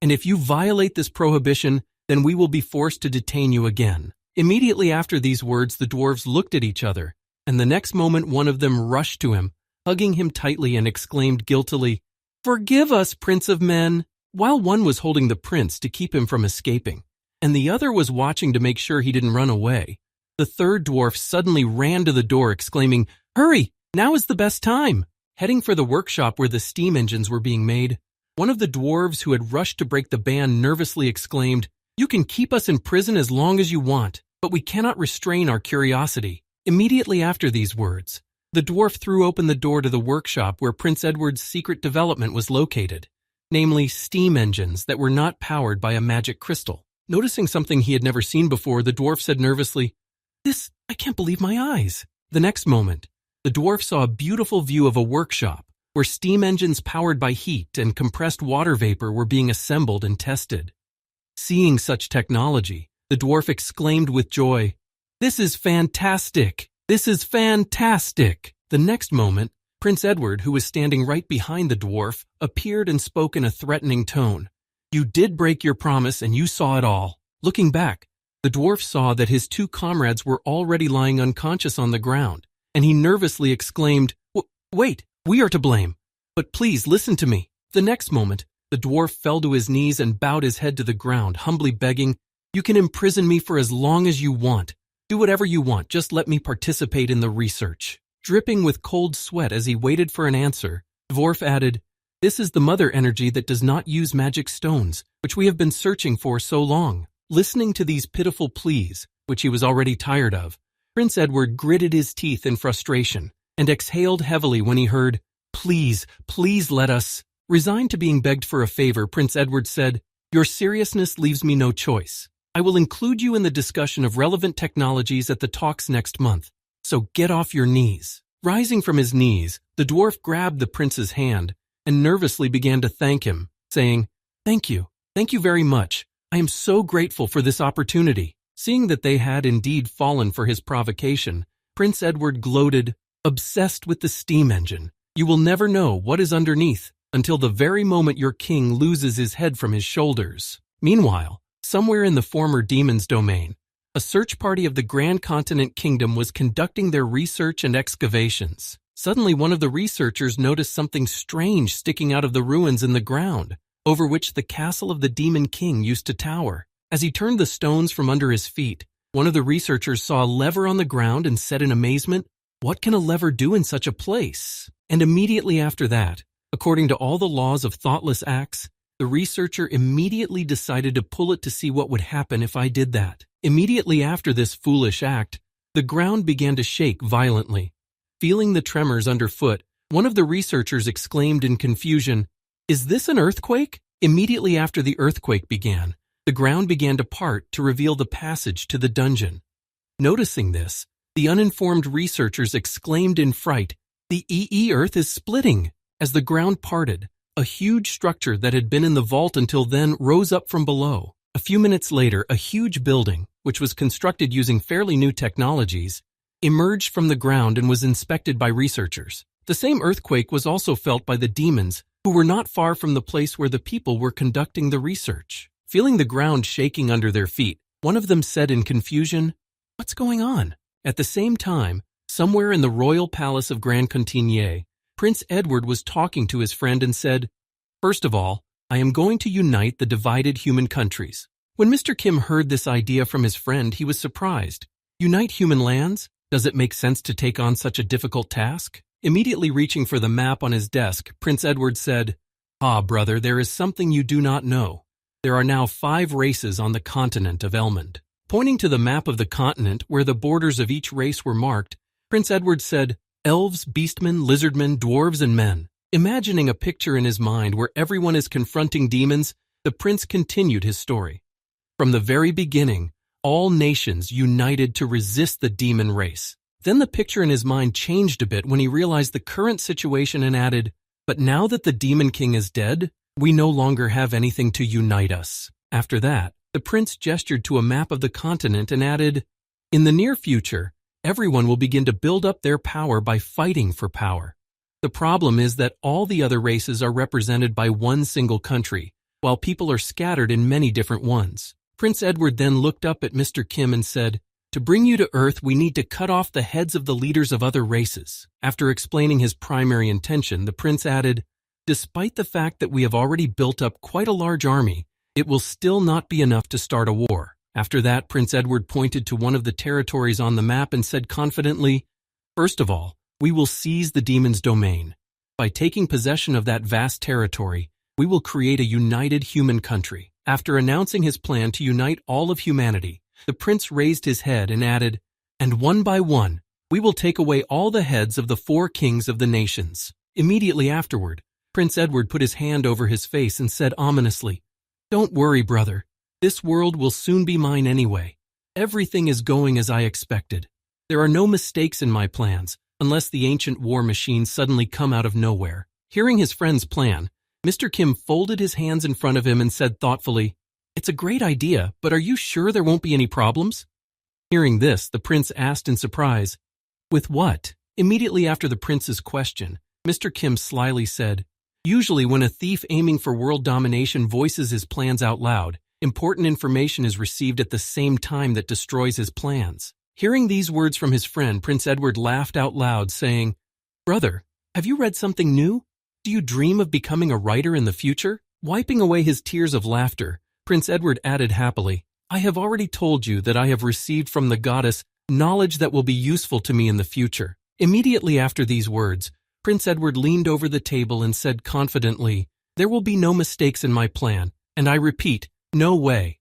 "And if you violate this prohibition, then we will be forced to detain you again." Immediately after these words, the dwarves looked at each other, and the next moment one of them rushed to him, hugging him tightly and exclaimed guiltily, "Forgive us, Prince of Men!" While one was holding the prince to keep him from escaping, and the other was watching to make sure he didn't run away, the third dwarf suddenly ran to the door exclaiming, "Hurry! Now is the best time!" Heading for the workshop where the steam engines were being made, one of the dwarves who had rushed to break the ban nervously exclaimed, "You can keep us in prison as long as you want, but we cannot restrain our curiosity." Immediately after these words, the dwarf threw open the door to the workshop where Prince Edward's secret development was located, namely steam engines that were not powered by a magic crystal. Noticing something he had never seen before, the dwarf said nervously, I can't believe my eyes." The next moment, the dwarf saw a beautiful view of a workshop where steam engines powered by heat and compressed water vapor were being assembled and tested. Seeing such technology, the dwarf exclaimed with joy, "This is fantastic! This is fantastic!" The next moment, Prince Edward, who was standing right behind the dwarf, appeared and spoke in a threatening tone. "You did break your promise and you saw it all." Looking back, the dwarf saw that his two comrades were already lying unconscious on the ground, and he nervously exclaimed, "Wait, we are to blame. But please listen to me." The next moment, the dwarf fell to his knees and bowed his head to the ground, humbly begging, "You can imprison me for as long as you want. Do whatever you want, just let me participate in the research." Dripping with cold sweat as he waited for an answer, the dwarf added, "This is the mother energy that does not use magic stones, which we have been searching for so long." Listening to these pitiful pleas, which he was already tired of, Prince Edward gritted his teeth in frustration and exhaled heavily when he heard, "Please, please let us." Resigned to being begged for a favor, Prince Edward said, "Your seriousness leaves me no choice. I will include you in the discussion of relevant technologies at the talks next month, so get off your knees." Rising from his knees, the dwarf grabbed the prince's hand and nervously began to thank him, saying, Thank you very much. I am so grateful for this opportunity." Seeing that they had indeed fallen for his provocation, Prince Edward gloated, "Obsessed with the steam engine, you will never know what is underneath until the very moment your king loses his head from his shoulders." Meanwhile, somewhere in the former demon's domain, a search party of the Grand Continent Kingdom was conducting their research and excavations. Suddenly, one of the researchers noticed something strange sticking out of the ruins in the ground, over which the castle of the Demon King used to tower. As he turned the stones from under his feet, one of the researchers saw a lever on the ground and said in amazement, "What can a lever do in such a place?" And immediately after that, according to all the laws of thoughtless acts, the researcher immediately decided to pull it to see what would happen if I did that. Immediately after this foolish act, the ground began to shake violently. Feeling the tremors underfoot, one of the researchers exclaimed in confusion, "Is this an earthquake?" Immediately after the earthquake began, the ground began to part to reveal the passage to the dungeon. Noticing this, the uninformed researchers exclaimed in fright, "The Earth is splitting." As the ground parted, a huge structure that had been in the vault until then rose up from below. A few minutes later, a huge building, which was constructed using fairly new technologies, emerged from the ground and was inspected by researchers. The same earthquake was also felt by the demons, who were not far from the place where the people were conducting the research. Feeling the ground shaking under their feet, one of them said in confusion, "What's going on?" At the same time, somewhere in the royal palace of Grand Contigny, Prince Edward was talking to his friend and said, "First of all, I am going to unite the divided human countries." When Mr. Kim heard this idea from his friend, he was surprised. Unite human lands? Does it make sense to take on such a difficult task? Immediately reaching for the map on his desk, Prince Edward said, "Ah, brother, there is something you do not know. There are now 5 races on the continent of Elmond." Pointing to the map of the continent where the borders of each race were marked, Prince Edward said, "Elves, beastmen, lizardmen, dwarves, and men." Imagining a picture in his mind where everyone is confronting demons, the prince continued his story. From the very beginning, all nations united to resist the demon race. Then the picture in his mind changed a bit when he realized the current situation and added, "But now that the Demon King is dead, we no longer have anything to unite us." After that, the prince gestured to a map of the continent and added, "In the near future, everyone will begin to build up their power by fighting for power. The problem is that all the other races are represented by one single country, while people are scattered in many different ones." Prince Edward then looked up at Mr. Kim and said, "To bring you to Earth, we need to cut off the heads of the leaders of other races." After explaining his primary intention, the prince added, "Despite the fact that we have already built up quite a large army, it will still not be enough to start a war." After that, Prince Edward pointed to one of the territories on the map and said confidently, "First of all, we will seize the demon's domain. By taking possession of that vast territory, we will create a united human country." After announcing his plan to unite all of humanity, the prince raised his head and added, "And one by one, we will take away all the heads of the 4 kings of the nations." Immediately afterward, Prince Edward put his hand over his face and said ominously, "Don't worry, brother. This world will soon be mine anyway. Everything is going as I expected. There are no mistakes in my plans, unless the ancient war machines suddenly come out of nowhere." Hearing his friend's plan, Mr. Kim folded his hands in front of him and said thoughtfully, "It's a great idea, but are you sure there won't be any problems?" Hearing this, the prince asked in surprise, "With what?" Immediately after the prince's question, Mr. Kim slyly said, "Usually when a thief aiming for world domination voices his plans out loud, important information is received at the same time that destroys his plans." Hearing these words from his friend, Prince Edward laughed out loud, saying, "Brother, have you read something new? Do you dream of becoming a writer in the future?" Wiping away his tears of laughter, Prince Edward added happily, "I have already told you that I have received from the goddess knowledge that will be useful to me in the future." Immediately after these words, Prince Edward leaned over the table and said confidently, "There will be no mistakes in my plan, and I repeat, no way.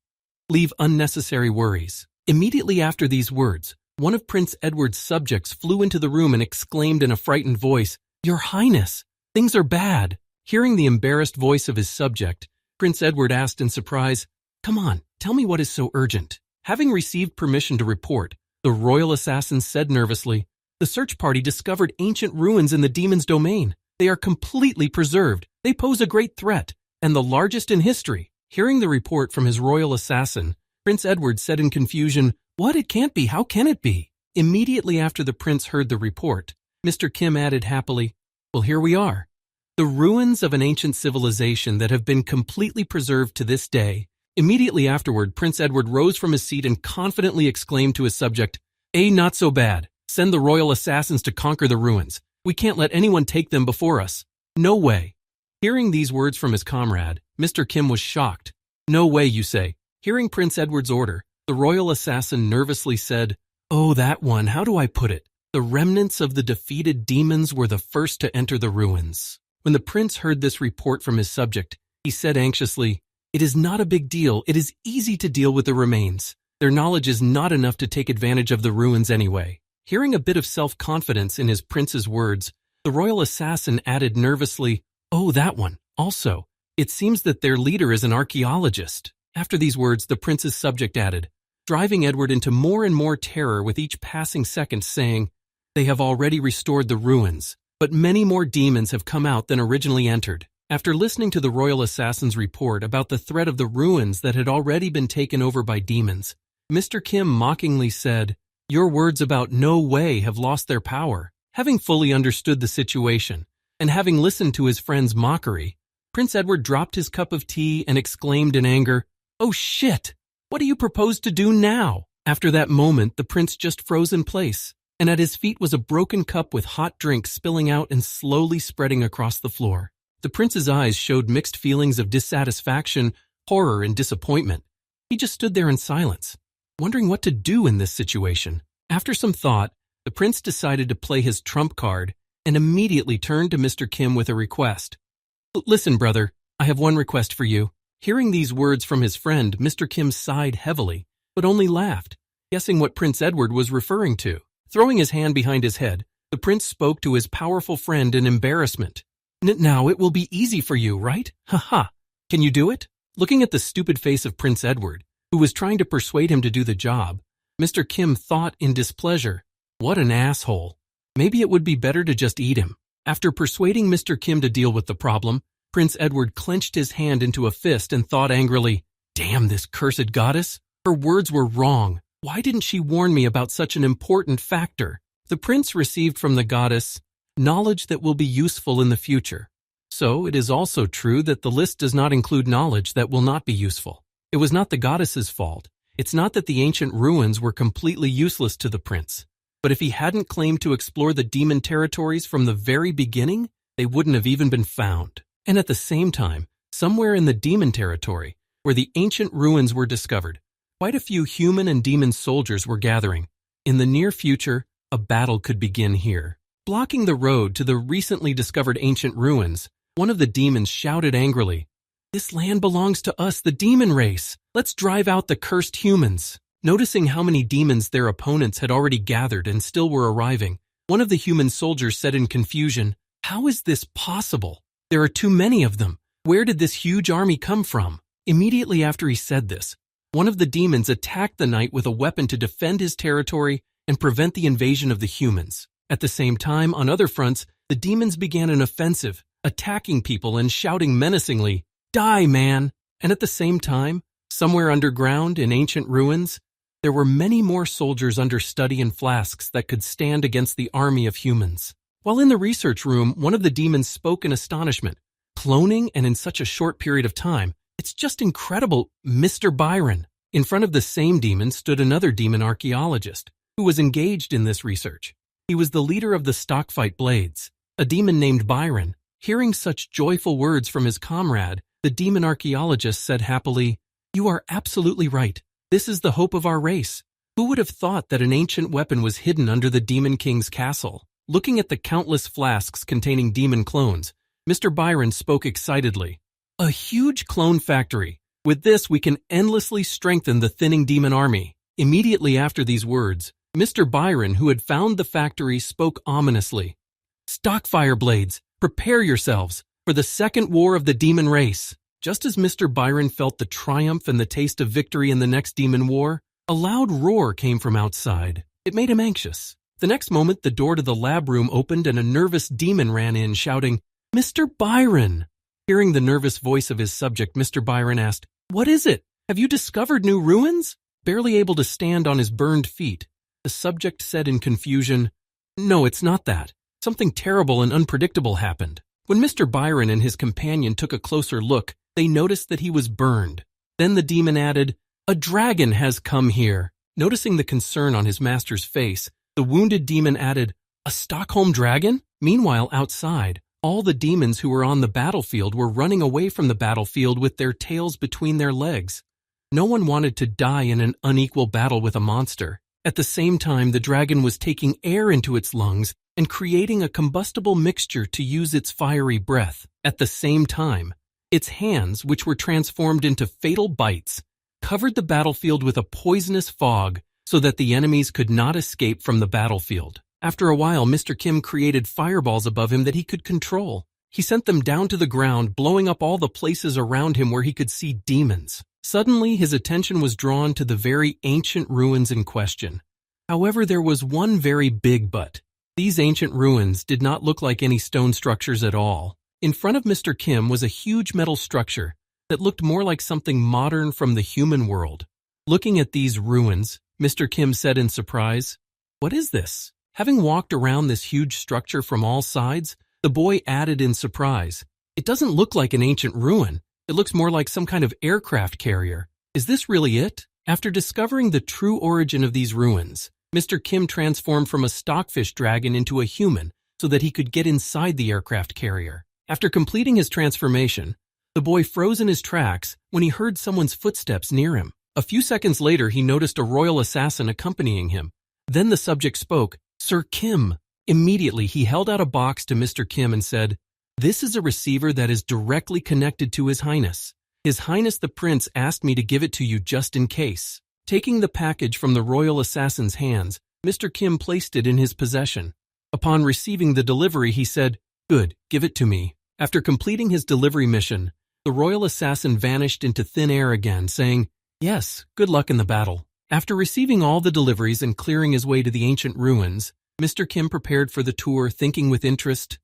Leave unnecessary worries." Immediately after these words, one of Prince Edward's subjects flew into the room and exclaimed in a frightened voice, "Your Highness, things are bad." Hearing the embarrassed voice of his subject, Prince Edward asked in surprise, "Come on, tell me what is so urgent." Having received permission to report, the royal assassin said nervously, "The search party discovered ancient ruins in the demon's domain. They are completely preserved. They pose a great threat, and the largest in history." Hearing the report from his royal assassin, Prince Edward said in confusion, "What? It can't be. How can it be?" Immediately after the prince heard the report, Mr. Kim added happily, "Well, here we are. The ruins of an ancient civilization that have been completely preserved to this day." Immediately afterward, Prince Edward rose from his seat and confidently exclaimed to his subject, "Not so bad. Send the royal assassins to conquer the ruins. We can't let anyone take them before us. No way." Hearing these words from his comrade, Mr. Kim was shocked. "No way, you say?" Hearing Prince Edward's order, the royal assassin nervously said, "Oh, that one, how do I put it? The remnants of the defeated demons were the first to enter the ruins." When the prince heard this report from his subject, he said anxiously, "It is not a big deal. It is easy to deal with the remains. Their knowledge is not enough to take advantage of the ruins anyway." Hearing a bit of self-confidence in his prince's words, the royal assassin added nervously, "Oh, that one. Also, it seems that their leader is an archaeologist." After these words, the prince's subject added, driving Edward into more and more terror with each passing second, saying, "They have already restored the ruins. but many more demons have come out than originally entered. After listening to the royal assassin's report about the threat of the ruins that had already been taken over by demons, Mr. Kim mockingly said, "Your words about no way have lost their power." Having fully understood the situation, and having listened to his friend's mockery, Prince Edward dropped his cup of tea and exclaimed in anger, "Oh shit! What do you propose to do now?" After that moment, the prince just froze in place, and at his feet was a broken cup with hot drink spilling out and slowly spreading across the floor. The prince's eyes showed mixed feelings of dissatisfaction, horror, and disappointment. He just stood there in silence, wondering what to do in this situation. After some thought, the prince decided to play his trump card and immediately turned to Mr. Kim with a request. "Listen, brother, I have one request for you." Hearing these words from his friend, Mr. Kim sighed heavily, but only laughed, guessing what Prince Edward was referring to. Throwing his hand behind his head, the prince spoke to his powerful friend in embarrassment. "Now it will be easy for you, right? Ha. Can you do it?" Looking at the stupid face of Prince Edward, who was trying to persuade him to do the job, Mr. Kim thought in displeasure, "What an asshole. Maybe it would be better to just eat him." After persuading Mr. Kim to deal with the problem, Prince Edward clenched his hand into a fist and thought angrily, "Damn this cursed goddess. Her words were wrong. Why didn't she warn me about such an important factor?" The prince received from the goddess knowledge that will be useful in the future. So it is also true that the list does not include knowledge that will not be useful. It was not the goddess's fault. It's not that the ancient ruins were completely useless to the prince. But if he hadn't claimed to explore the demon territories from the very beginning, they wouldn't have even been found. And at the same time, somewhere in the demon territory, where the ancient ruins were discovered, quite a few human and demon soldiers were gathering. In the near future, a battle could begin here. Blocking the road to the recently discovered ancient ruins, one of the demons shouted angrily, "This land belongs to us, the demon race. Let's drive out the cursed humans." Noticing how many demons their opponents had already gathered and still were arriving, one of the human soldiers said in confusion, "How is this possible? There are too many of them. Where did this huge army come from?" Immediately after he said this, one of the demons attacked the knight with a weapon to defend his territory and prevent the invasion of the humans. At the same time, on other fronts, the demons began an offensive, attacking people and shouting menacingly, "Die, man!" And at the same time, somewhere underground in ancient ruins, there were many more soldiers under study and flasks that could stand against the army of humans. While in the research room, one of the demons spoke in astonishment. "Cloning, and in such a short period of time, it's just incredible, Mr. Byron." In front of the same demon stood another demon archaeologist, who was engaged in this research. He was the leader of the Stockfight Blades, a demon named Byron. Hearing such joyful words from his comrade, the demon archaeologist said happily, "You are absolutely right. This is the hope of our race. Who would have thought that an ancient weapon was hidden under the Demon King's castle?" Looking at the countless flasks containing demon clones, Mr. Byron spoke excitedly, "A huge clone factory. With this, we can endlessly strengthen the thinning demon army." Immediately after these words, Mr. Byron, who had found the factory, spoke ominously, "Stockfire Blades, prepare yourselves for the second war of the demon race." Just as Mr. Byron felt the triumph and the taste of victory in the next demon war, a loud roar came from outside. It made him anxious. The next moment, the door to the lab room opened and a nervous demon ran in, shouting, "Mr. Byron!" Hearing the nervous voice of his subject, Mr. Byron asked, "What is it? Have you discovered new ruins?" Barely able to stand on his burned feet, the subject said in confusion, "No, it's not that. Something terrible and unpredictable happened." When Mr. Byron and his companion took a closer look, they noticed that he was burned. Then the demon added, "A dragon has come here." Noticing the concern on his master's face, the wounded demon added, "A Stockholm dragon?" Meanwhile, outside, all the demons who were on the battlefield were running away from the battlefield with their tails between their legs. No one wanted to die in an unequal battle with a monster. At the same time, the dragon was taking air into its lungs and creating a combustible mixture to use its fiery breath. At the same time, its hands, which were transformed into fatal bites, covered the battlefield with a poisonous fog so that the enemies could not escape from the battlefield. After a while, Mr. Kim created fireballs above him that he could control. He sent them down to the ground, blowing up all the places around him where he could see demons. Suddenly, his attention was drawn to the very ancient ruins in question. However, there was one very big but. These ancient ruins did not look like any stone structures at all. In front of Mr. Kim was a huge metal structure that looked more like something modern from the human world. Looking at these ruins, Mr. Kim said in surprise, "What is this?" Having walked around this huge structure from all sides, the boy added in surprise, "It doesn't look like an ancient ruin. It looks more like some kind of aircraft carrier. Is this really it?" After discovering the true origin of these ruins, Mr. Kim transformed from a stockfish dragon into a human so that he could get inside the aircraft carrier. After completing his transformation, the boy froze in his tracks when he heard someone's footsteps near him. A few seconds later, he noticed a royal assassin accompanying him. Then the subject spoke, "Sir Kim." Immediately, he held out a box to Mr. Kim and said, "This is a receiver that is directly connected to His Highness. His Highness the Prince asked me to give it to you just in case." Taking the package from the royal assassin's hands, Mr. Kim placed it in his possession. Upon receiving the delivery, he said, "Good, give it to me." After completing his delivery mission, the royal assassin vanished into thin air again, saying, "Yes, good luck in the battle." After receiving all the deliveries and clearing his way to the ancient ruins, Mr. Kim prepared for the tour, thinking with interest,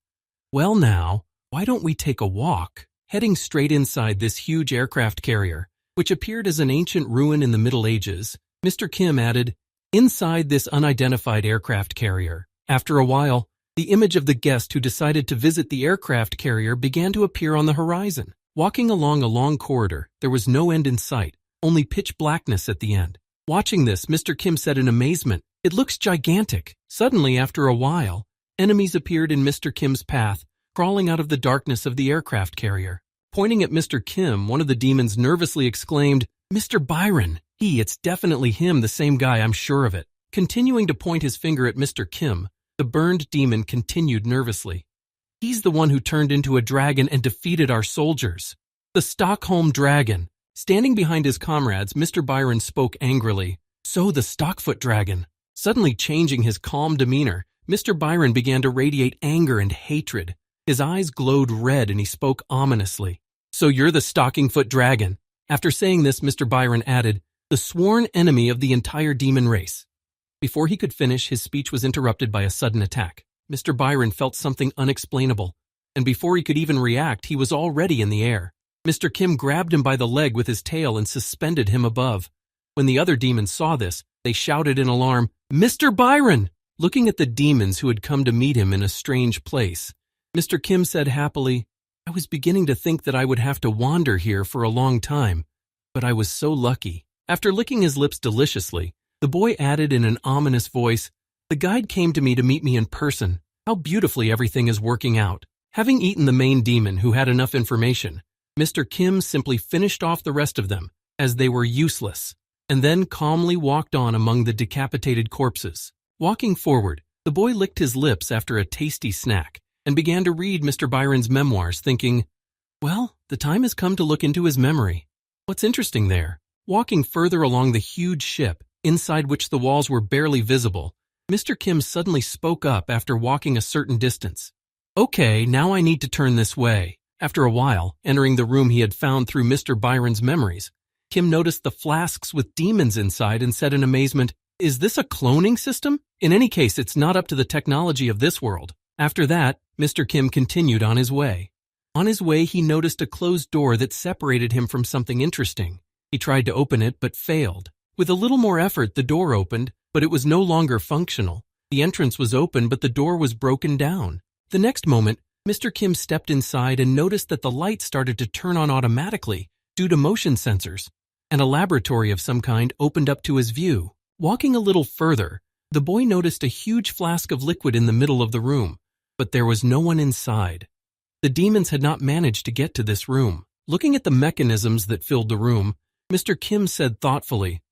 "Well now, why don't we take a walk?" Heading straight inside this huge aircraft carrier, which appeared as an ancient ruin in the Middle Ages, Mr. Kim added, "Inside this unidentified aircraft carrier." After a while, the image of the guest who decided to visit the aircraft carrier began to appear on the horizon. Walking along a long corridor, there was no end in sight, only pitch blackness at the end. Watching this, Mr. Kim said in amazement, "It looks gigantic." Suddenly, after a while, enemies appeared in Mr. Kim's path, crawling out of the darkness of the aircraft carrier. Pointing at Mr. Kim, one of the demons nervously exclaimed, "Mr. Byron! It's definitely him, the same guy, I'm sure of it." Continuing to point his finger at Mr. Kim, the burned demon continued nervously, "He's the one who turned into a dragon and defeated our soldiers. The Stockholm Dragon." Standing behind his comrades, Mr. Byron spoke angrily, "So the Stockfoot Dragon." Suddenly changing his calm demeanor, Mr. Byron began to radiate anger and hatred. His eyes glowed red and he spoke ominously. "So you're the Stockingfoot Dragon." After saying this, Mr. Byron added, "The sworn enemy of the entire demon race." Before he could finish, his speech was interrupted by a sudden attack. Mr. Byron felt something unexplainable, and before he could even react, he was already in the air. Mr. Kim grabbed him by the leg with his tail and suspended him above. When the other demons saw this, they shouted in alarm, "Mr. Byron!" Looking at the demons who had come to meet him in a strange place, Mr. Kim said happily, "I was beginning to think that I would have to wander here for a long time, but I was so lucky." After licking his lips deliciously, the boy added in an ominous voice, "The guide came to me to meet me in person. How beautifully everything is working out." Having eaten the main demon who had enough information, Mr. Kim simply finished off the rest of them, as they were useless, and then calmly walked on among the decapitated corpses. Walking forward, the boy licked his lips after a tasty snack, and began to read Mr. Byron's memoirs, thinking, "Well, the time has come to look into his memory. What's interesting there?" Walking further along the huge ship, inside which the walls were barely visible, Mr. Kim suddenly spoke up after walking a certain distance. "Okay, now I need to turn this way." After a while, entering the room he had found through Mr. Byron's memories, Kim noticed the flasks with demons inside and said in amazement, "Is this a cloning system? In any case, it's not up to the technology of this world." After that, Mr. Kim continued on his way. On his way, he noticed a closed door that separated him from something interesting. He tried to open it, but failed. With a little more effort, the door opened, but it was no longer functional. The entrance was open, but the door was broken down. The next moment, Mr. Kim stepped inside and noticed that the light started to turn on automatically due to motion sensors, and a laboratory of some kind opened up to his view. Walking a little further, the boy noticed a huge flask of liquid in the middle of the room, but there was no one inside. The demons had not managed to get to this room. Looking at the mechanisms that filled the room, Mr. Kim said thoughtfully,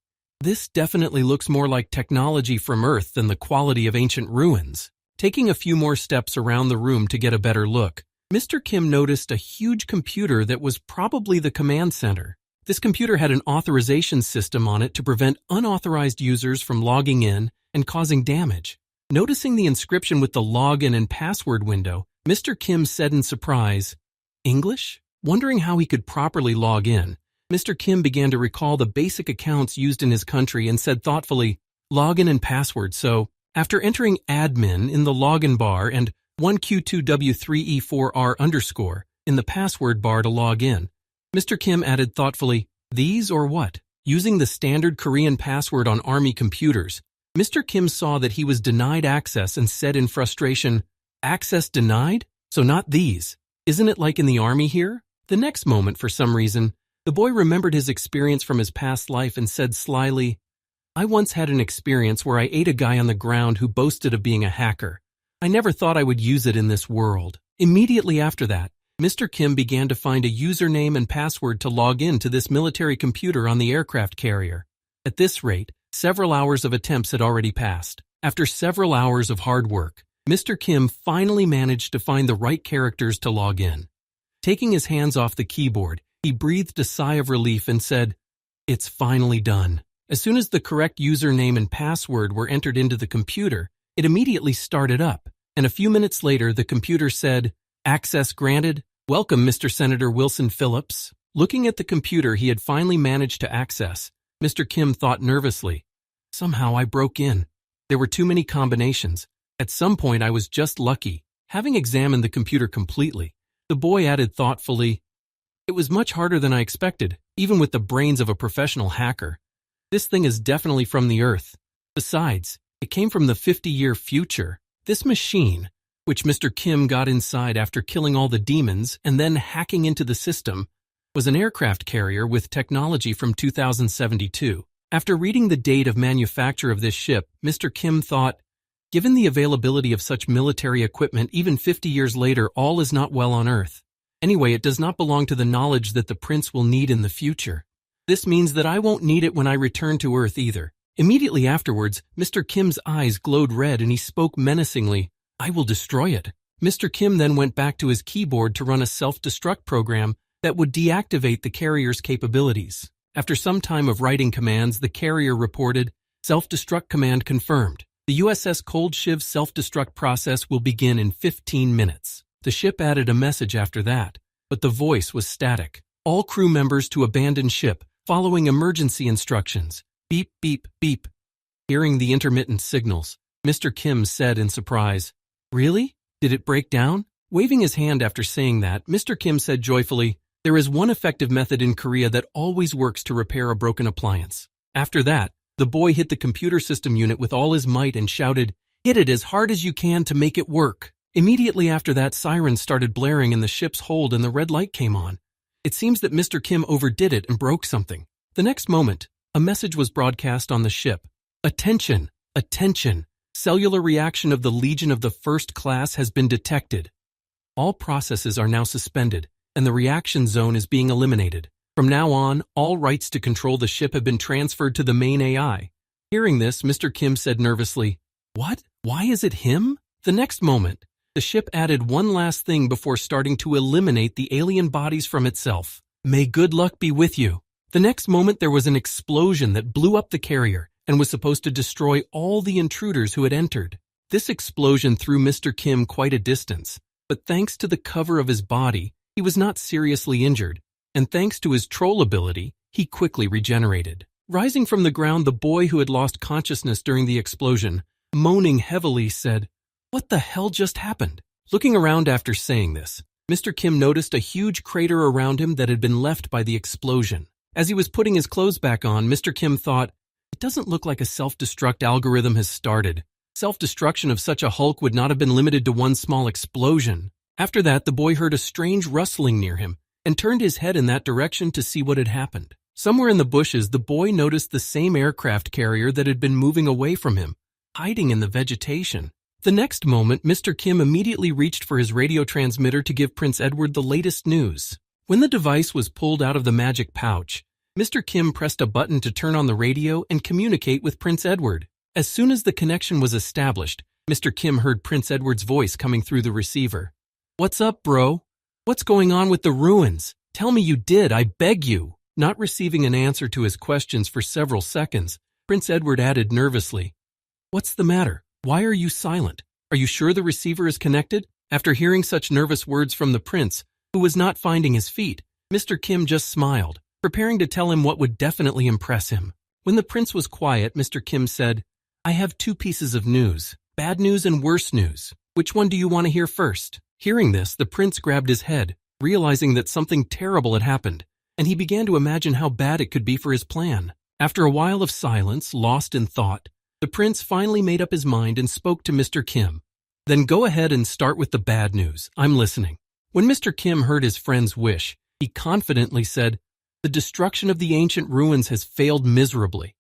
"This definitely looks more like technology from Earth than the quality of ancient ruins." Taking a few more steps around the room to get a better look, Mr. Kim noticed a huge computer that was probably the command center. This computer had an authorization system on it to prevent unauthorized users from logging in and causing damage. Noticing the inscription with the login and password window, Mr. Kim said in surprise, "English?" Wondering how he could properly log in, Mr. Kim began to recall the basic accounts used in his country and said thoughtfully, "Login and password, so After entering admin in the login bar and 1Q2W3E4R_ in the password bar to log in, Mr. Kim added thoughtfully, "These or what?" Using the standard Korean password on Army computers, Mr. Kim saw that he was denied access and said in frustration, "Access denied? So not these. Isn't it like in the Army here?" The next moment, for some reason, the boy remembered his experience from his past life and said slyly, "I once had an experience where I ate a guy on the ground who boasted of being a hacker. I never thought I would use it in this world." Immediately after that, Mr. Kim began to find a username and password to log in to this military computer on the aircraft carrier. At this rate, several hours of attempts had already passed. After several hours of hard work, Mr. Kim finally managed to find the right characters to log in. Taking his hands off the keyboard, he breathed a sigh of relief and said, "It's finally done." As soon as the correct username and password were entered into the computer, it immediately started up, and a few minutes later the computer said, "Access granted. Welcome, Mr. Senator Wilson Phillips." Looking at the computer he had finally managed to access, Mr. Kim thought nervously, "Somehow I broke in. There were too many combinations. At some point I was just lucky." Having examined the computer completely, the boy added thoughtfully, "It was much harder than I expected, even with the brains of a professional hacker. This thing is definitely from the Earth. Besides, it came from the 50-year future. This machine, which Mr. Kim got inside after killing all the demons and then hacking into the system, was an aircraft carrier with technology from 2072. After reading the date of manufacture of this ship, Mr. Kim thought, given the availability of such military equipment even 50 years later, all is not well on Earth. Anyway, it does not belong to the knowledge that the prince will need in the future. This means that I won't need it when I return to Earth either." Immediately afterwards, Mr. Kim's eyes glowed red and he spoke menacingly, "I will destroy it." Mr. Kim then went back to his keyboard to run a self-destruct program that would deactivate the carrier's capabilities. After some time of writing commands, the carrier reported, "Self-destruct command confirmed. The USS Cold Shiv's self-destruct process will begin in 15 minutes. The ship added a message after that, but the voice was static. "All crew members to abandon ship, following emergency instructions. Beep, beep, beep." Hearing the intermittent signals, Mr. Kim said in surprise, "Really? Did it break down?" Waving his hand after saying that, Mr. Kim said joyfully, "There is one effective method in Korea that always works to repair a broken appliance." After that, the boy hit the computer system unit with all his might and shouted, "Hit it as hard as you can to make it work." Immediately after that, sirens started blaring in the ship's hold and the red light came on. It seems that Mr. Kim overdid it and broke something. The next moment, a message was broadcast on the ship. "Attention! Attention! Cellular reaction of the Legion of the First Class has been detected. All processes are now suspended, and the reaction zone is being eliminated. From now on, all rights to control the ship have been transferred to the main AI." Hearing this, Mr. Kim said nervously, "What? Why is it him?" The next moment, the ship added one last thing before starting to eliminate the alien bodies from itself. "May good luck be with you." The next moment there was an explosion that blew up the carrier and was supposed to destroy all the intruders who had entered. This explosion threw Mr. Kim quite a distance, but thanks to the cover of his body, he was not seriously injured, and thanks to his troll ability, he quickly regenerated. Rising from the ground, the boy who had lost consciousness during the explosion, moaning heavily, said, "What the hell just happened?" Looking around after saying this, Mr. Kim noticed a huge crater around him that had been left by the explosion. As he was putting his clothes back on, Mr. Kim thought, "It doesn't look like a self-destruct algorithm has started. Self-destruction of such a hulk would not have been limited to one small explosion." After that, the boy heard a strange rustling near him and turned his head in that direction to see what had happened. Somewhere in the bushes, the boy noticed the same aircraft carrier that had been moving away from him, hiding in the vegetation. The next moment, Mr. Kim immediately reached for his radio transmitter to give Prince Edward the latest news. When the device was pulled out of the magic pouch, Mr. Kim pressed a button to turn on the radio and communicate with Prince Edward. As soon as the connection was established, Mr. Kim heard Prince Edward's voice coming through the receiver. "What's up, bro? What's going on with the ruins? Tell me you did, I beg you." Not receiving an answer to his questions for several seconds, Prince Edward added nervously, "What's the matter? Why are you silent? Are you sure the receiver is connected?" After hearing such nervous words from the prince, who was not finding his feet, Mr. Kim just smiled, preparing to tell him what would definitely impress him. When the prince was quiet, Mr. Kim said, I have two pieces of news, bad news and worse news. Which one do you want to hear first? Hearing this, the prince grabbed his head, realizing that something terrible had happened, and he began to imagine how bad it could be for his plan. After a while of silence, lost in thought, the prince finally made up his mind and spoke to Mr. Kim. Then go ahead and start with the bad news. I'm listening. When Mr. Kim heard his friend's wish, he confidently said, "The destruction of the ancient ruins has failed miserably."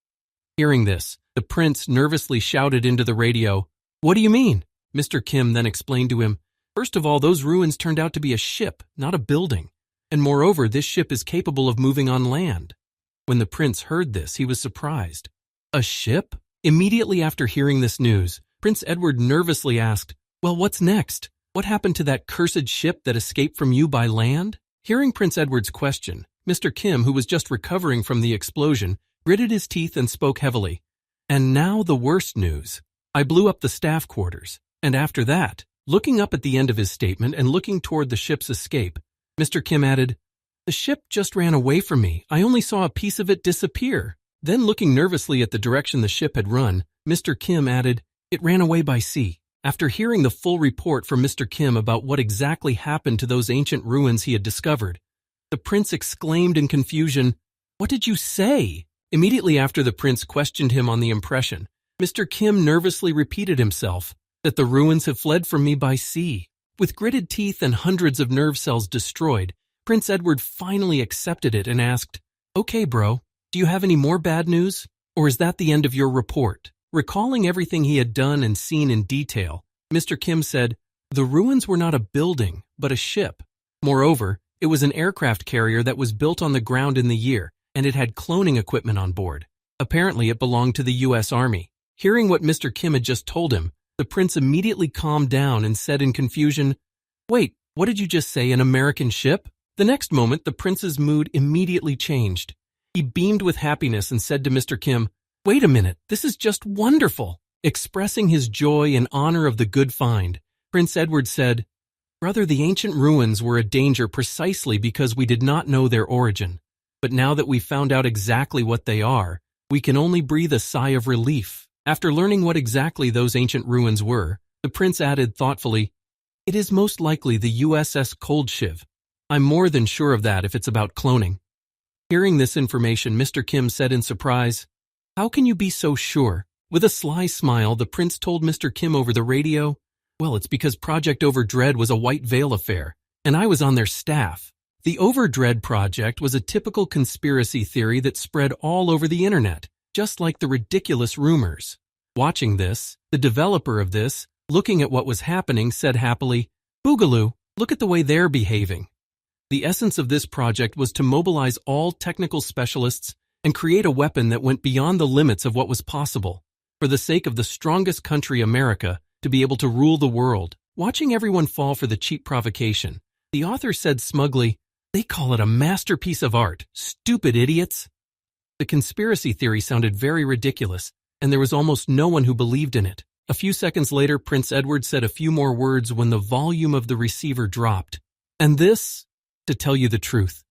Hearing this, the prince nervously shouted into the radio, "What do you mean?" Mr. Kim then explained to him, "First of all, those ruins turned out to be a ship, not a building. And moreover, this ship is capable of moving on land." When the prince heard this, he was surprised. A ship? Immediately after hearing this news, Prince Edward nervously asked, "Well, what's next? What happened to that cursed ship that escaped from you by land?" Hearing Prince Edward's question, Mr. Kim, who was just recovering from the explosion, gritted his teeth and spoke heavily. "And now the worst news. I blew up the staff quarters. And after that," looking up at the end of his statement and looking toward the ship's escape, Mr. Kim added, "The ship just ran away from me. I only saw a piece of it disappear." Then looking nervously at the direction the ship had run, Mr. Kim added, "It ran away by sea." After hearing the full report from Mr. Kim about what exactly happened to those ancient ruins he had discovered, the prince exclaimed in confusion, "What did you say?" Immediately after the prince questioned him on the impression, Mr. Kim nervously repeated himself, "That the ruins have fled from me by sea." With gritted teeth and hundreds of nerve cells destroyed, Prince Edward finally accepted it and asked, "Okay, bro, do you have any more bad news? Or is that the end of your report?" Recalling everything he had done and seen in detail, Mr. Kim said, "The ruins were not a building, but a ship. Moreover, it was an aircraft carrier that was built on the ground in the year, and it had cloning equipment on board. Apparently it belonged to the U.S. Army." Hearing what Mr. Kim had just told him, the prince immediately calmed down and said in confusion, "Wait, what did you just say, an American ship?" The next moment, the prince's mood immediately changed. He beamed with happiness and said to Mr. Kim, "Wait a minute, this is just wonderful." Expressing his joy in honor of the good find, Prince Edward said, "Brother, the ancient ruins were a danger precisely because we did not know their origin. But now that we've found out exactly what they are, we can only breathe a sigh of relief." After learning what exactly those ancient ruins were, the prince added thoughtfully, "It is most likely the USS Cold Shiv. I'm more than sure of that if it's about cloning." Hearing this information, Mr. Kim said in surprise, "How can you be so sure?" With a sly smile, the prince told Mr. Kim over the radio, "Well, it's because Project Overdread was a White Veil affair, and I was on their staff." The Overdread project was a typical conspiracy theory that spread all over the internet, just like the ridiculous rumors. Watching this, the developer of this, looking at what was happening, said happily, "Boogaloo, look at the way they're behaving." The essence of this project was to mobilize all technical specialists and create a weapon that went beyond the limits of what was possible, for the sake of the strongest country, America, to be able to rule the world. Watching everyone fall for the cheap provocation, the author said smugly, "They call it a masterpiece of art, stupid idiots." The conspiracy theory sounded very ridiculous, and there was almost no one who believed in it. A few seconds later, Prince Edward said a few more words when the volume of the receiver dropped. "And this, to tell you the truth."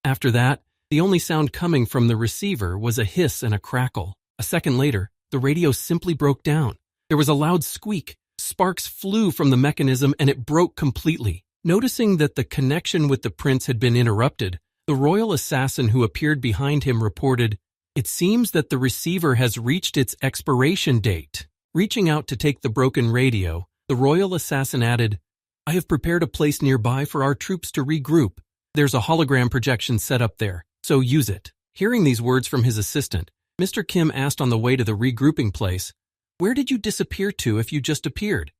After that, the only sound coming from the receiver was a hiss and a crackle. A second later, the radio simply broke down. There was a loud squeak. Sparks flew from the mechanism and it broke completely. Noticing that the connection with the prince had been interrupted, the royal assassin who appeared behind him reported, "It seems that the receiver has reached its expiration date." Reaching out to take the broken radio, the royal assassin added, "I have prepared a place nearby for our troops to regroup. There's a hologram projection set up there, so use it." Hearing these words from his assistant, Mr. Kim asked on the way to the regrouping place, "Where did you disappear to if you just appeared?"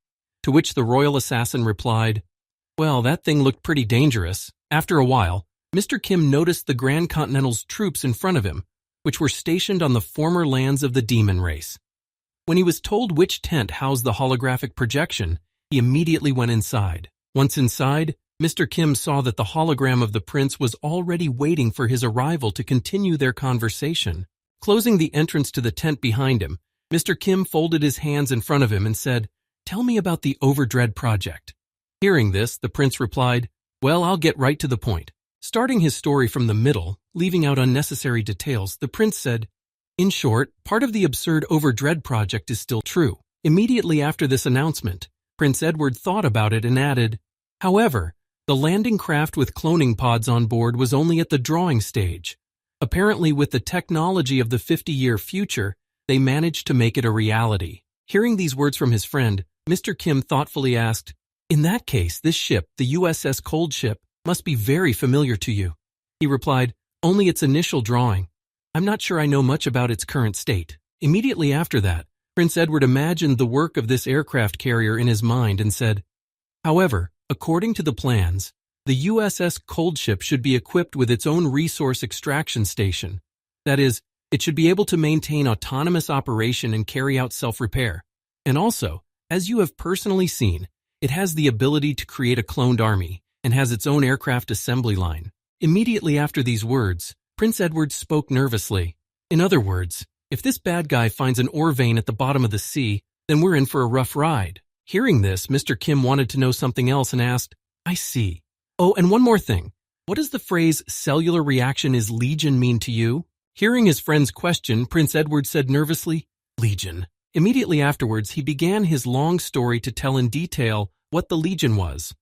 To which the royal assassin replied, "Well, that thing looked pretty dangerous." After a while, Mr. Kim noticed the Grand Continental's troops in front of him, which were stationed on the former lands of the demon race. When he was told which tent housed the holographic projection, he immediately went inside. Once inside, Mr. Kim saw that the hologram of the prince was already waiting for his arrival to continue their conversation. Closing the entrance to the tent behind him, Mr. Kim folded his hands in front of him and said, "Tell me about the Overdread project." Hearing this, the prince replied, "Well, I'll get right to the point." Starting his story from the middle, leaving out unnecessary details, the prince said, In short, part of the absurd Overdread project is still true. Immediately after this announcement, Prince Edward thought about it and added, however, the landing craft with cloning pods on board was only at the drawing stage. Apparently, with the technology of the 50-year future, they managed to make it a reality. Hearing these words from his friend, Mr. Kim thoughtfully asked, in that case, this ship, the USS Cold Ship, must be very familiar to you. He replied, only its initial drawing. I'm not sure I know much about its current state. Immediately after that, Prince Edward imagined the work of this aircraft carrier in his mind and said, however, according to the plans, the USS Cold Ship should be equipped with its own resource extraction station. That is, it should be able to maintain autonomous operation and carry out self-repair. And also, as you have personally seen, it has the ability to create a cloned army and has its own aircraft assembly line. Immediately after these words, Prince Edward spoke nervously. In other words, if this bad guy finds an ore vein at the bottom of the sea, then we're in for a rough ride. Hearing this, Mr. Kim wanted to know something else and asked, I see. Oh, and one more thing. What does the phrase cellular reaction is legion mean to you? Hearing his friend's question, Prince Edward said nervously, Legion. Immediately afterwards, he began his long story to tell in detail what the Legion was.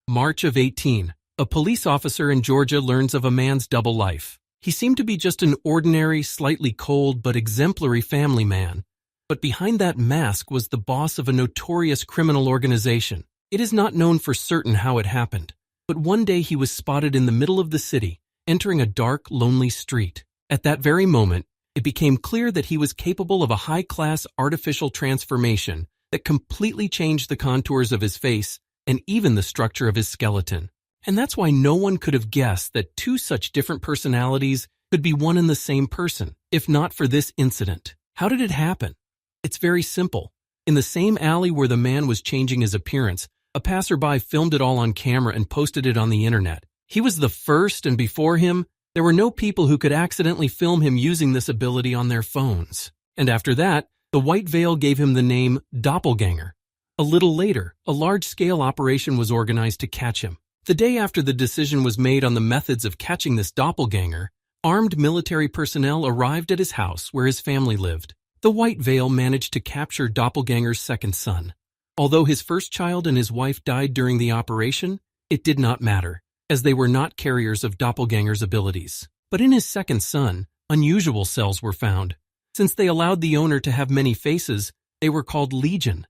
March of 18. A police officer in Georgia learns of a man's double life. He seemed to be just an ordinary, slightly cold but exemplary family man. But behind that mask was the boss of a notorious criminal organization. It is not known for certain how it happened, but one day he was spotted in the middle of the city, entering a dark, lonely street. At that very moment, it became clear that he was capable of a high-class artificial transformation that completely changed the contours of his face and even the structure of his skeleton. And that's why no one could have guessed that two such different personalities could be one and the same person, if not for this incident. How did it happen? It's very simple. In the same alley where the man was changing his appearance, a passerby filmed it all on camera and posted it on the internet. He was the first, and before him, there were no people who could accidentally film him using this ability on their phones. And after that, the White Veil gave him the name Doppelganger. A little later, a large-scale operation was organized to catch him. The day after the decision was made on the methods of catching this doppelganger, armed military personnel arrived at his house where his family lived. The White Veil managed to capture Doppelganger's second son. Although his first child and his wife died during the operation, it did not matter, as they were not carriers of Doppelganger's abilities. But in his second son, unusual cells were found. Since they allowed the owner to have many faces, they were called Legion,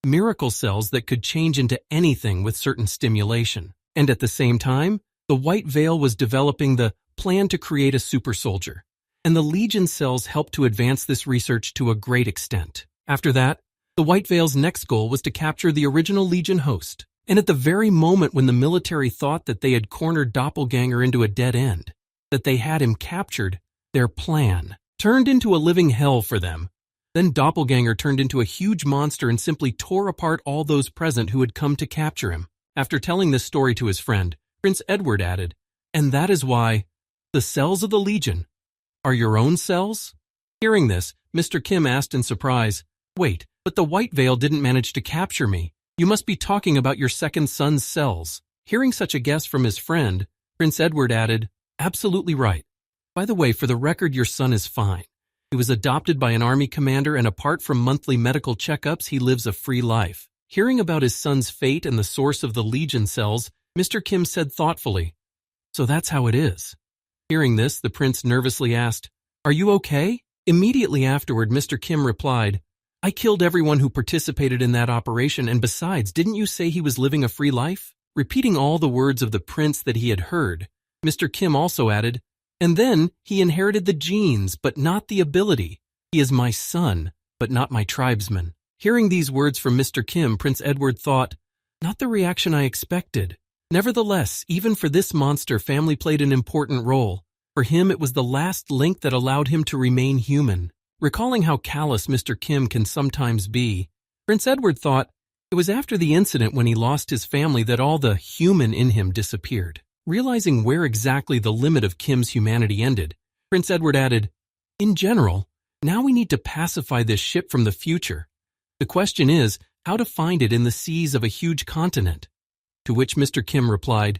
miracle cells that could change into anything with certain stimulation. And at the same time, the White Veil was developing the plan to create a super soldier, and the Legion cells helped to advance this research to a great extent. After that, the White Veil's next goal was to capture the original Legion host. And at the very moment when the military thought that they had cornered Doppelganger into a dead end, that they had him captured, their plan turned into a living hell for them. Then Doppelganger turned into a huge monster and simply tore apart all those present who had come to capture him. After telling this story to his friend, Prince Edward added, and that is why the cells of the Legion are your own cells? Hearing this, Mr. Kim asked in surprise, wait, but the White Veil didn't manage to capture me. You must be talking about your second son's cells. Hearing such a guess from his friend, Prince Edward added, absolutely right. By the way, for the record, your son is fine. He was adopted by an army commander, and apart from monthly medical checkups, he lives a free life. Hearing about his son's fate and the source of the Legion cells, Mr. Kim said thoughtfully, so that's how it is. Hearing this, the prince nervously asked, are you okay? Immediately afterward, Mr. Kim replied, I killed everyone who participated in that operation, and besides, didn't you say he was living a free life? Repeating all the words of the prince that he had heard, Mr. Kim also added, and then he inherited the genes, but not the ability. He is my son, but not my tribesman. Hearing these words from Mr. Kim, Prince Edward thought, not the reaction I expected. Nevertheless, even for this monster, family played an important role. For him, it was the last link that allowed him to remain human. Recalling how callous Mr. Kim can sometimes be, Prince Edward thought it was after the incident when he lost his family that all the human in him disappeared. Realizing where exactly the limit of Kim's humanity ended, Prince Edward added, in general, now we need to pacify this ship from the future. The question is how to find it in the seas of a huge continent. To which Mr. Kim replied,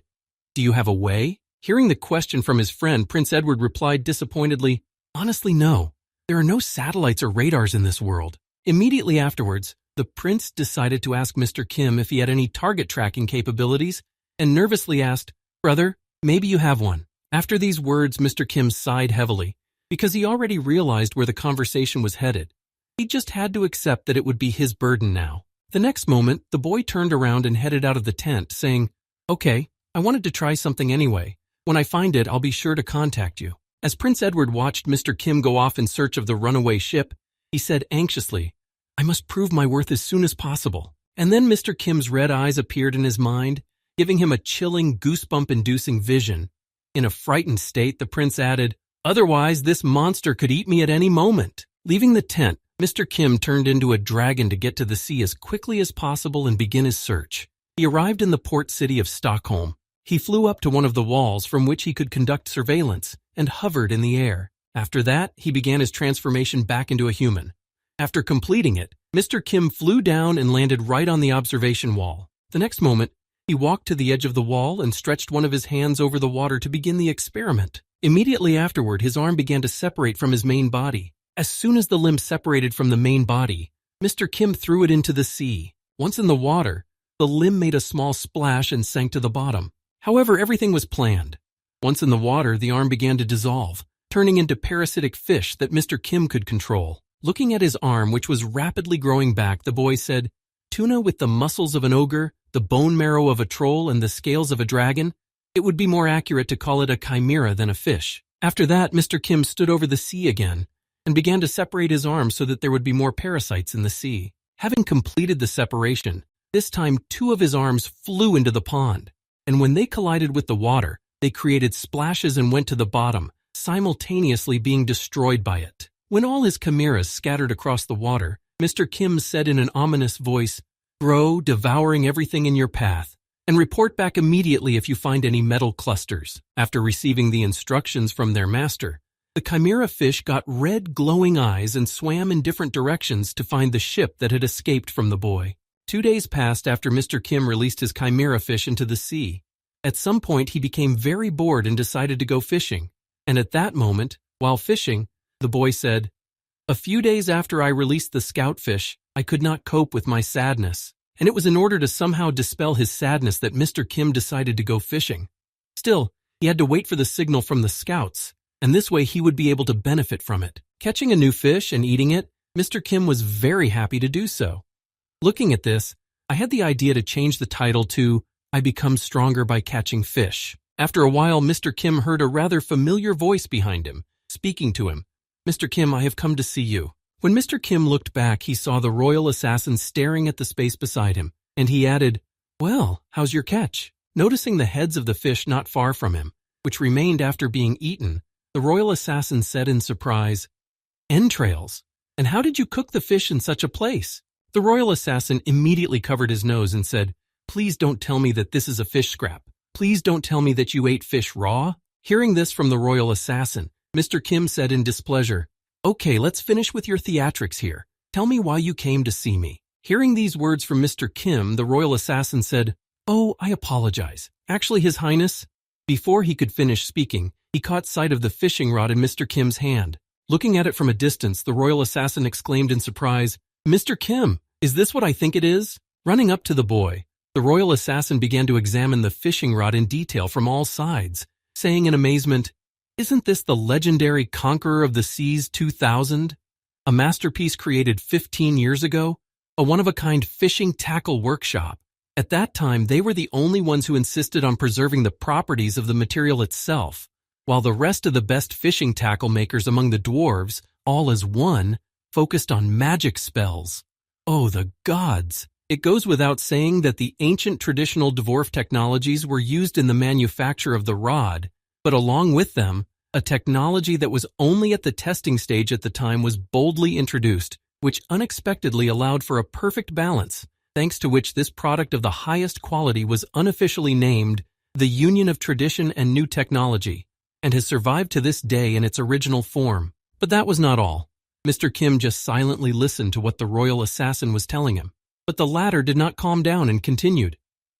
do you have a way? Hearing the question from his friend, Prince Edward replied disappointedly, honestly, no. There are no satellites or radars in this world. Immediately afterwards, the prince decided to ask Mr. Kim if he had any target tracking capabilities and nervously asked, "Brother, maybe you have one." After these words, Mr. Kim sighed heavily because he already realized where the conversation was headed. He just had to accept that it would be his burden now. The next moment, the boy turned around and headed out of the tent, saying, "Okay, I wanted to try something anyway. When I find it, I'll be sure to contact you." As Prince Edward watched Mr. Kim go off in search of the runaway ship, he said anxiously, "I must prove my worth as soon as possible." And then Mr. Kim's red eyes appeared in his mind, giving him a chilling, goosebump-inducing vision. In a frightened state, the prince added, "Otherwise, this monster could eat me at any moment." Leaving the tent, Mr. Kim turned into a dragon to get to the sea as quickly as possible and begin his search. He arrived in the port city of Stockholm. He flew up to one of the walls from which he could conduct surveillance and hovered in the air. After that, he began his transformation back into a human. After completing it, Mr. Kim flew down and landed right on the observation wall. The next moment, he walked to the edge of the wall and stretched one of his hands over the water to begin the experiment. Immediately afterward, his arm began to separate from his main body. As soon as the limb separated from the main body, Mr. Kim threw it into the sea. Once in the water, the limb made a small splash and sank to the bottom. However, everything was planned. Once in the water, the arm began to dissolve, turning into parasitic fish that Mr. Kim could control. Looking at his arm, which was rapidly growing back, the boy said, "Tuna with the muscles of an ogre, the bone marrow of a troll, and the scales of a dragon? It would be more accurate to call it a chimera than a fish." After that, Mr. Kim stood over the sea again and began to separate his arms so that there would be more parasites in the sea. Having completed the separation, this time 2 of his arms flew into the pond, and when they collided with the water, they created splashes and went to the bottom, simultaneously being destroyed by it. When all his chimeras scattered across the water, Mr. Kim said in an ominous voice, "Grow, devouring everything in your path, and report back immediately if you find any metal clusters." After receiving the instructions from their master, the chimera fish got red glowing eyes and swam in different directions to find the ship that had escaped from the boy. 2 days passed after Mr. Kim released his chimera fish into the sea. At some point, he became very bored and decided to go fishing. And at that moment, while fishing, the boy said, "A few days after I released the scout fish, I could not cope with my sadness. And it was in order to somehow dispel his sadness that Mr. Kim decided to go fishing. Still, he had to wait for the signal from the scouts, and this way he would be able to benefit from it. Catching a new fish and eating it, Mr. Kim was very happy to do so. Looking at this, I had the idea to change the title to I Become Stronger by Catching Fish. After a while, Mr. Kim heard a rather familiar voice behind him, speaking to him. "Mr. Kim, I have come to see you." When Mr. Kim looked back, he saw the royal assassin staring at the space beside him, and he added, "Well, how's your catch?" Noticing the heads of the fish not far from him, which remained after being eaten, the royal assassin said in surprise, "Entrails? And how did you cook the fish in such a place?" The royal assassin immediately covered his nose and said, "Please don't tell me that this is a fish scrap. Please don't tell me that you ate fish raw." Hearing this from the royal assassin, Mr. Kim said in displeasure, "Okay, let's finish with your theatrics here. Tell me why you came to see me." Hearing these words from Mr. Kim, the royal assassin said, "Oh, I apologize. Actually, His Highness." Before he could finish speaking, he caught sight of the fishing rod in Mr. Kim's hand. Looking at it from a distance, the royal assassin exclaimed in surprise, "Mr. Kim, is this what I think it is?" Running up to the boy, the royal assassin began to examine the fishing rod in detail from all sides, saying in amazement, "Isn't this the legendary Conqueror of the Seas 2000? A masterpiece created 15 years ago? A one-of-a-kind fishing tackle workshop." At that time, they were the only ones who insisted on preserving the properties of the material itself, while the rest of the best fishing tackle makers among the dwarves, all as one, focused on magic spells. Oh, the gods! It goes without saying that the ancient traditional dwarf technologies were used in the manufacture of the rod, but along with them, a technology that was only at the testing stage at the time was boldly introduced, which unexpectedly allowed for a perfect balance, thanks to which this product of the highest quality was unofficially named the Union of Tradition and New Technology, and has survived to this day in its original form. But that was not all. Mr. Kim just silently listened to what the royal assassin was telling him. But the latter did not calm down and continued.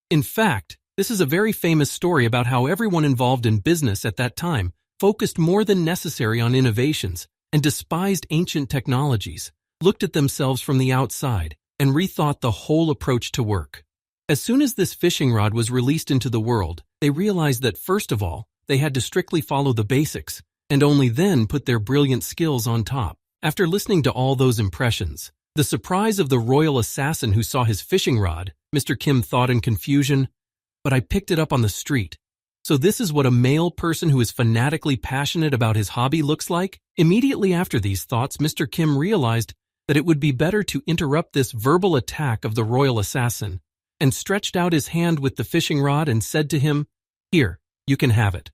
In fact, this is a very famous story about how everyone involved in business at that time focused more than necessary on innovations, and despised ancient technologies, looked at themselves from the outside and rethought the whole approach to work. As soon as this fishing rod was released into the world, they realized that first of all, they had to strictly follow the basics, and only then put their brilliant skills on top. After listening to all those impressions, the surprise of the royal assassin who saw his fishing rod, Mr. Kim thought in confusion, "But I picked it up on the street. So this is what a male person who is fanatically passionate about his hobby looks like?" Immediately after these thoughts, Mr. Kim realized that it would be better to interrupt this verbal attack of the royal assassin, and stretched out his hand with the fishing rod and said to him, "Here, you can have it."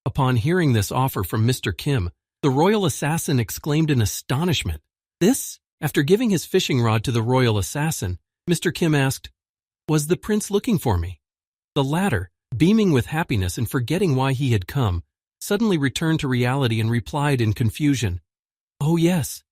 Upon hearing this offer from Mr. Kim, the royal assassin exclaimed in astonishment, "This?" After giving his fishing rod to the royal assassin, Mr. Kim asked, "Was the prince looking for me?" The latter, beaming with happiness and forgetting why he had come, suddenly returned to reality and replied in confusion, "Oh yes,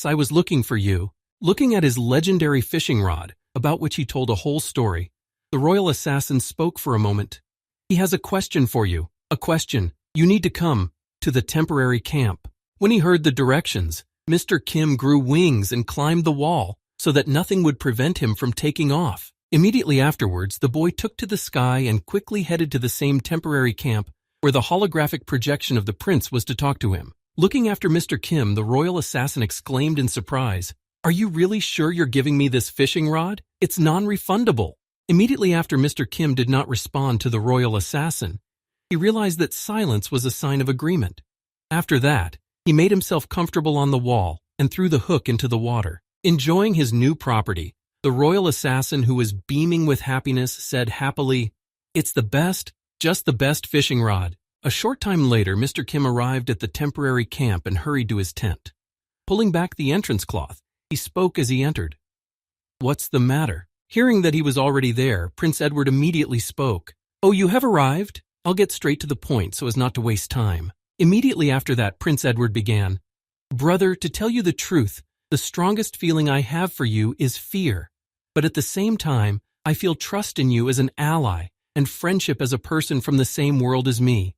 I was looking for you." Looking at his legendary fishing rod, about which he told a whole story, the royal assassin spoke for a moment. "He has a question for you. A question. You need to come to the temporary camp." When he heard the directions, Mr. Kim grew wings and climbed the wall so that nothing would prevent him from taking off. Immediately afterwards, the boy took to the sky and quickly headed to the same temporary camp where the holographic projection of the prince was to talk to him. Looking after Mr. Kim, the royal assassin exclaimed in surprise, "Are you really sure you're giving me this fishing rod? It's non-refundable." Immediately after Mr. Kim did not respond to the royal assassin, he realized that silence was a sign of agreement. After that, he made himself comfortable on the wall and threw the hook into the water. Enjoying his new property, the royal assassin, who was beaming with happiness, said happily, "It's the best, just the best fishing rod." A short time later, Mr. Kim arrived at the temporary camp and hurried to his tent. Pulling back the entrance cloth, he spoke as he entered. "What's the matter?" Hearing that he was already there, Prince Edward immediately spoke. "Oh, you have arrived? I'll get straight to the point so as not to waste time." Immediately after that, Prince Edward began, "Brother, to tell you the truth, the strongest feeling I have for you is fear. But at the same time, I feel trust in you as an ally and friendship as a person from the same world as me.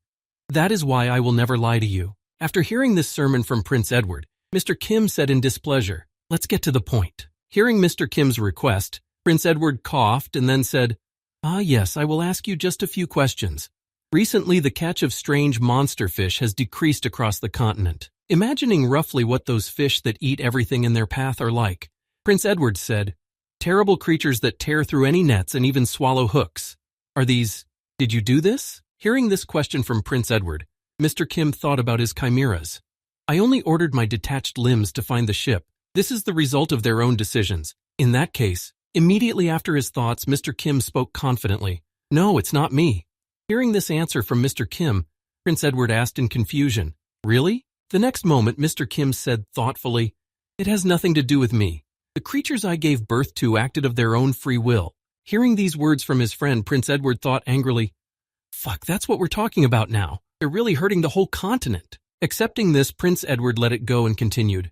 That is why I will never lie to you." After hearing this sermon from Prince Edward, Mr. Kim said in displeasure, "Let's get to the point." Hearing Mr. Kim's request, Prince Edward coughed and then said, "Ah yes, I will ask you just a few questions. Recently, the catch of strange monster fish has decreased across the continent. Imagining roughly what those fish that eat everything in their path are like, Prince Edward said, terrible creatures that tear through any nets and even swallow hooks. Did you do this?" Hearing this question from Prince Edward, Mr. Kim thought about his chimeras. "I only ordered my detached limbs to find the ship. This is the result of their own decisions. In that case," immediately after his thoughts, Mr. Kim spoke confidently, "No, it's not me." Hearing this answer from Mr. Kim, Prince Edward asked in confusion, "Really?" The next moment, Mr. Kim said thoughtfully, "It has nothing to do with me. The creatures I gave birth to acted of their own free will." Hearing these words from his friend, Prince Edward thought angrily, "Fuck, that's what we're talking about now. They're really hurting the whole continent." Accepting this, Prince Edward let it go and continued,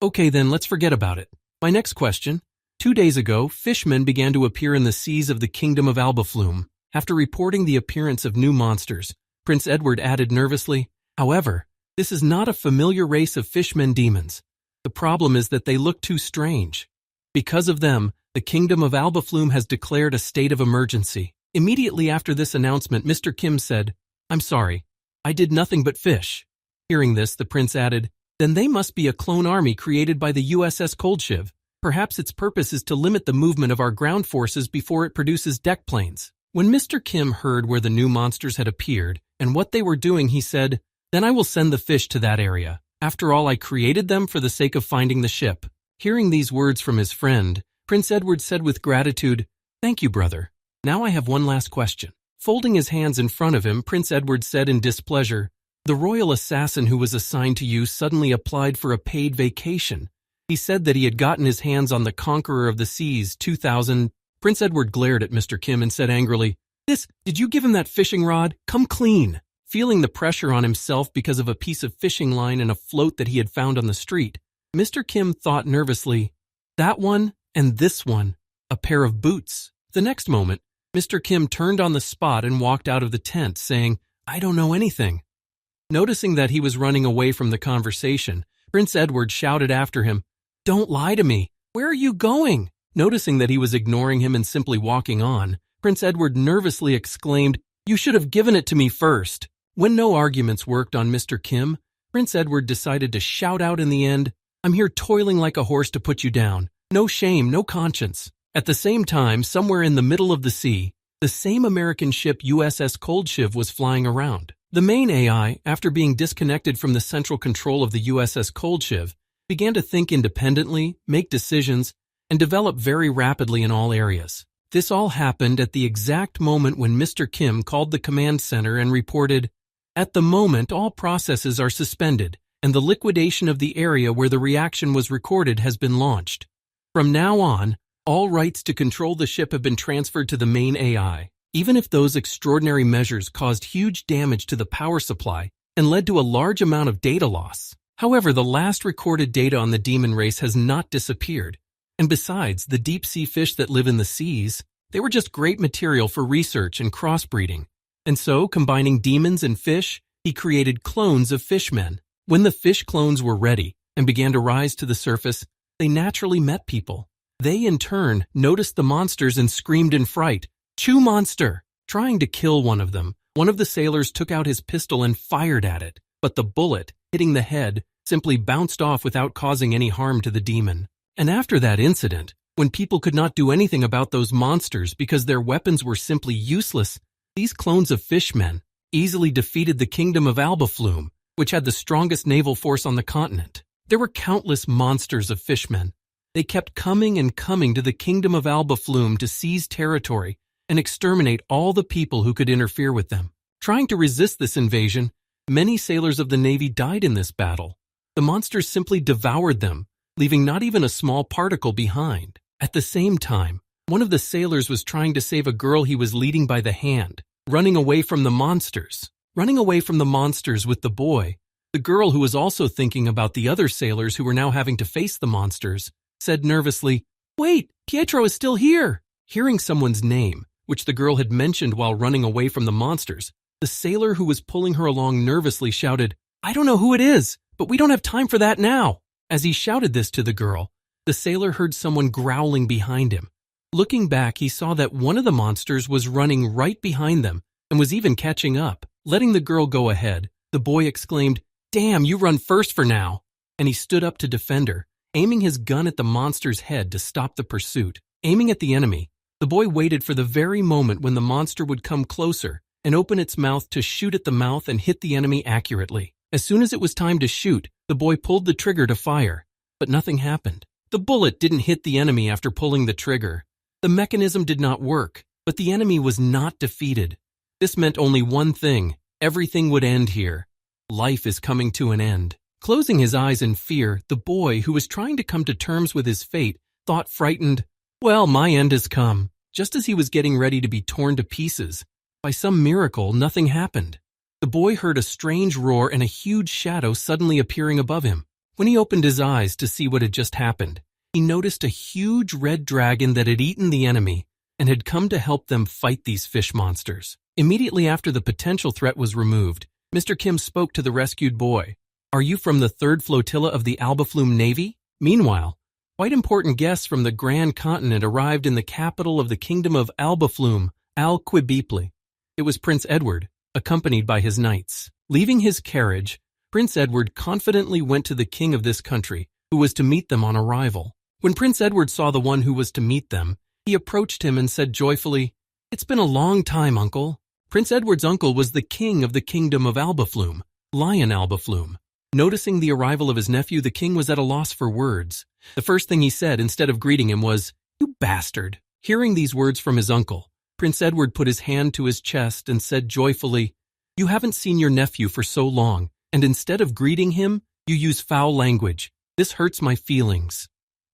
"Okay then, let's forget about it. My next question. 2 days ago, fishmen began to appear in the seas of the kingdom of Albaflume. After reporting the appearance of new monsters, Prince Edward added nervously, however, this is not a familiar race of fishmen demons. The problem is that they look too strange. Because of them, the kingdom of Albaflume has declared a state of emergency." Immediately after this announcement, Mr. Kim said, "I'm sorry, I did nothing but fish." Hearing this, the prince added, "Then they must be a clone army created by the USS Coldshiv. Perhaps its purpose is to limit the movement of our ground forces before it produces deck planes." When Mr. Kim heard where the new monsters had appeared and what they were doing, he said, "Then I will send the fish to that area. After all, I created them for the sake of finding the ship." Hearing these words from his friend, Prince Edward said with gratitude, "Thank you, brother. Now I have one last question." Folding his hands in front of him, Prince Edward said in displeasure, "The royal assassin who was assigned to you suddenly applied for a paid vacation. He said that he had gotten his hands on the Conqueror of the Seas 2000. Prince Edward glared at Mr. Kim and said angrily, Did you give him that fishing rod? Come clean." Feeling the pressure on himself because of a piece of fishing line and a float that he had found on the street, Mr. Kim thought nervously, "That one and this one, a pair of boots." The next moment, Mr. Kim turned on the spot and walked out of the tent, saying, "I don't know anything." Noticing that he was running away from the conversation, Prince Edward shouted after him, "Don't lie to me. Where are you going?" Noticing that he was ignoring him and simply walking on, Prince Edward nervously exclaimed, "You should have given it to me first." When no arguments worked on Mr. Kim, Prince Edward decided to shout out in the end, "I'm here toiling like a horse to put you down. No shame, no conscience." At the same time, somewhere in the middle of the sea, the same American ship USS Coldshiv was flying around. The main AI, after being disconnected from the central control of the USS Coldshiv, began to think independently, make decisions, and develop very rapidly in all areas. This all happened at the exact moment when Mr. Kim called the command center and reported, "At the moment, all processes are suspended, and the liquidation of the area where the reaction was recorded has been launched. From now on, all rights to control the ship have been transferred to the main AI." Even if those extraordinary measures caused huge damage to the power supply and led to a large amount of data loss. However, the last recorded data on the demon race has not disappeared. And besides, the deep-sea fish that live in the seas, they were just great material for research and crossbreeding. And so, combining demons and fish, he created clones of fishmen. When the fish clones were ready and began to rise to the surface, they naturally met people. They, in turn, noticed the monsters and screamed in fright, "Chew monster!" Trying to kill one of them, one of the sailors took out his pistol and fired at it, but the bullet, hitting the head, simply bounced off without causing any harm to the demon. And after that incident, when people could not do anything about those monsters because their weapons were simply useless, these clones of fishmen easily defeated the kingdom of Albaflume, which had the strongest naval force on the continent. There were countless monsters of fishmen. They kept coming and coming to the kingdom of Albaflume to seize territory and exterminate all the people who could interfere with them. Trying to resist this invasion, many sailors of the Navy died in this battle. The monsters simply devoured them, leaving not even a small particle behind. At the same time, one of the sailors was trying to save a girl he was leading by the hand, running away from the monsters. Running away from the monsters with the boy, the girl, who was also thinking about the other sailors who were now having to face the monsters, said nervously, "Wait, Pietro is still here." Hearing someone's name, which the girl had mentioned while running away from the monsters, the sailor who was pulling her along nervously shouted, "I don't know who it is, but we don't have time for that now." As he shouted this to the girl, the sailor heard someone growling behind him. Looking back, he saw that one of the monsters was running right behind them and was even catching up. Letting the girl go ahead, the boy exclaimed, "Damn, you run first for now." And he stood up to defend her, aiming his gun at the monster's head to stop the pursuit. Aiming at the enemy, the boy waited for the very moment when the monster would come closer and open its mouth to shoot at the mouth and hit the enemy accurately. As soon as it was time to shoot, the boy pulled the trigger to fire, but nothing happened. The bullet didn't hit the enemy after pulling the trigger. The mechanism did not work, but the enemy was not defeated. This meant only one thing: everything would end here. Life is coming to an end. Closing his eyes in fear, the boy, who was trying to come to terms with his fate, thought frightened, "Well, my end has come." Just as he was getting ready to be torn to pieces, by some miracle, nothing happened. The boy heard a strange roar and a huge shadow suddenly appearing above him. When he opened his eyes to see what had just happened, he noticed a huge red dragon that had eaten the enemy and had come to help them fight these fish monsters. Immediately after the potential threat was removed, Mr. Kim spoke to the rescued boy. "Are you from the 3rd Flotilla of the Albaflume Navy?" Meanwhile, quite important guests from the Grand Continent arrived in the capital of the Kingdom of Albaflume, Al-Quibipli. It was Prince Edward, accompanied by his knights. Leaving his carriage, Prince Edward confidently went to the king of this country, who was to meet them on arrival. When Prince Edward saw the one who was to meet them, he approached him and said joyfully, "It's been a long time, uncle." Prince Edward's uncle was the king of the Kingdom of Albaflume, Lion Albaflume. Noticing the arrival of his nephew, the king was at a loss for words. The first thing he said, instead of greeting him, was, "You bastard." Hearing these words from his uncle, Prince Edward put his hand to his chest and said joyfully, "You haven't seen your nephew for so long, and instead of greeting him, you use foul language. This hurts my feelings."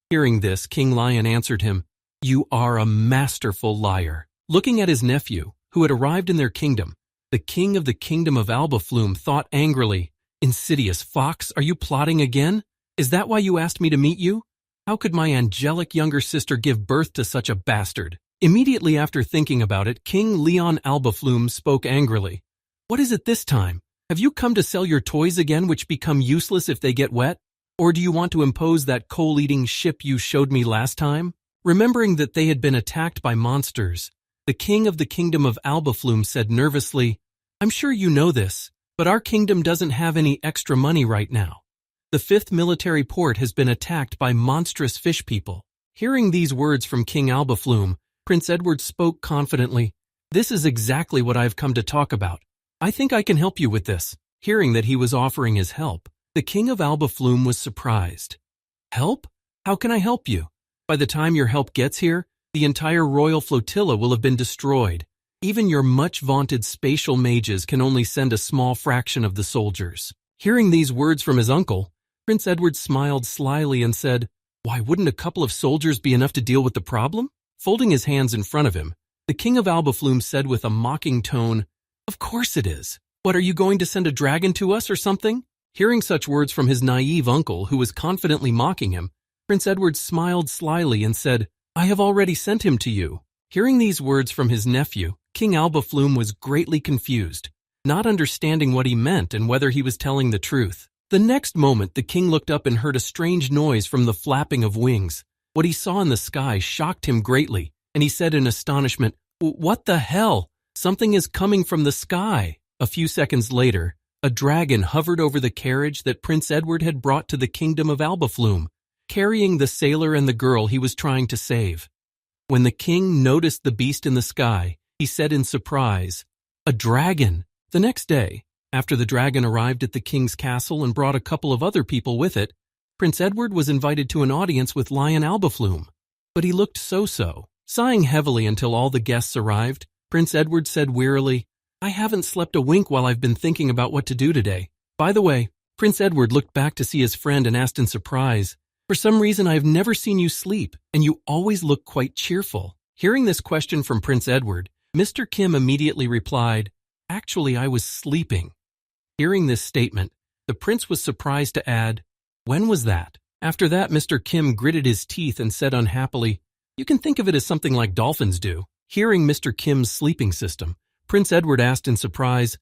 Hearing this, King Lion answered him, "You are a masterful liar." Looking at his nephew, who had arrived in their kingdom, the king of the Kingdom of Albaflume thought angrily, "Insidious fox, are you plotting again? Is that why you asked me to meet you? How could my angelic younger sister give birth to such a bastard?" Immediately after thinking about it, King Leon Albaflume spoke angrily. "What is it this time? Have you come to sell your toys again, which become useless if they get wet? Or do you want to impose that coal-eating ship you showed me last time? Remembering that they had been attacked by monsters, the king of the kingdom of Albaflume said nervously, I'm sure you know this, but our kingdom doesn't have any extra money right now. The 5th military port has been attacked by monstrous fish people. Hearing these words from King Albaflume, Prince Edward spoke confidently, This is exactly what I've come to talk about. I think I can help you with this. Hearing that he was offering his help, the king of Albaflume was surprised. Help? How can I help you? By the time your help gets here, the entire royal flotilla will have been destroyed. Even your much-vaunted spatial mages can only send a small fraction of the soldiers. Hearing these words from his uncle, Prince Edward smiled slyly and said, Why, wouldn't a couple of soldiers be enough to deal with the problem? Folding his hands in front of him, the king of Albaflume said with a mocking tone, Of course it is. What, are you going to send a dragon to us or something? Hearing such words from his naive uncle, who was confidently mocking him, Prince Edward smiled slyly and said, I have already sent him to you. Hearing these words from his nephew, King Albaflume was greatly confused, not understanding what he meant and whether he was telling the truth. The next moment, the king looked up and heard a strange noise from the flapping of wings. What he saw in the sky shocked him greatly, and he said in astonishment, What the hell? Something is coming from the sky. A few seconds later, a dragon hovered over the carriage that Prince Edward had brought to the kingdom of Albaflume, carrying the sailor and the girl he was trying to save. When the king noticed the beast in the sky, he said in surprise, A dragon! The next day, after the dragon arrived at the king's castle and brought a couple of other people with it, Prince Edward was invited to an audience with Lion Albaflume. But he looked so-so. Sighing heavily until all the guests arrived, Prince Edward said wearily, I haven't slept a wink while I've been thinking about what to do today. By the way, Prince Edward looked back to see his friend and asked in surprise, For some reason I have never seen you sleep, and you always look quite cheerful. Hearing this question from Prince Edward, Mr. Kim immediately replied, Actually, I was sleeping. Hearing this statement, the prince was surprised to add, When was that? After that, Mr. Kim gritted his teeth and said unhappily, You can think of it as something like dolphins do. Hearing Mr. Kim's sleeping system, Prince Edward asked in surprise,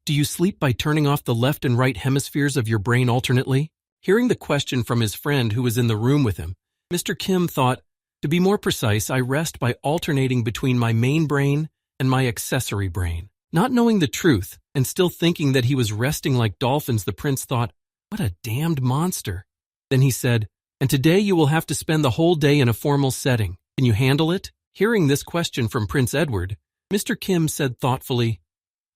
Do you sleep by turning off the left and right hemispheres of your brain alternately? Hearing the question from his friend who was in the room with him, Mr. Kim thought, To be more precise, I rest by alternating between my main brain and my accessory brain. Not knowing the truth and still thinking that he was resting like dolphins, the prince thought, What a damned monster. Then he said, And today you will have to spend the whole day in a formal setting. Can you handle it? Hearing this question from Prince Edward, Mr. Kim said thoughtfully,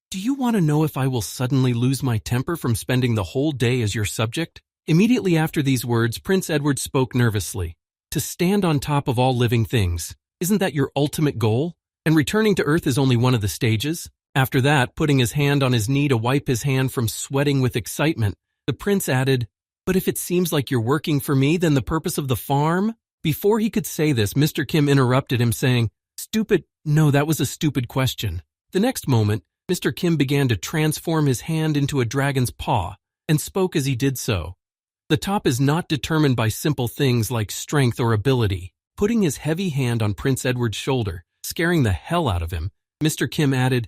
Do you want to know if I will suddenly lose my temper from spending the whole day as your subject? Immediately after these words, Prince Edward spoke nervously. To stand on top of all living things, isn't that your ultimate goal? And returning to Earth is only one of the stages? After that, putting his hand on his knee to wipe his hand from sweating with excitement, the prince added, But if it seems like you're working for me, then the purpose of the farm? Before he could say this, Mr. Kim interrupted him saying, Stupid, no, that was a stupid question. The next moment, Mr. Kim began to transform his hand into a dragon's paw and spoke as he did so. The top is not determined by simple things like strength or ability. Putting his heavy hand on Prince Edward's shoulder, scaring the hell out of him, Mr. Kim added,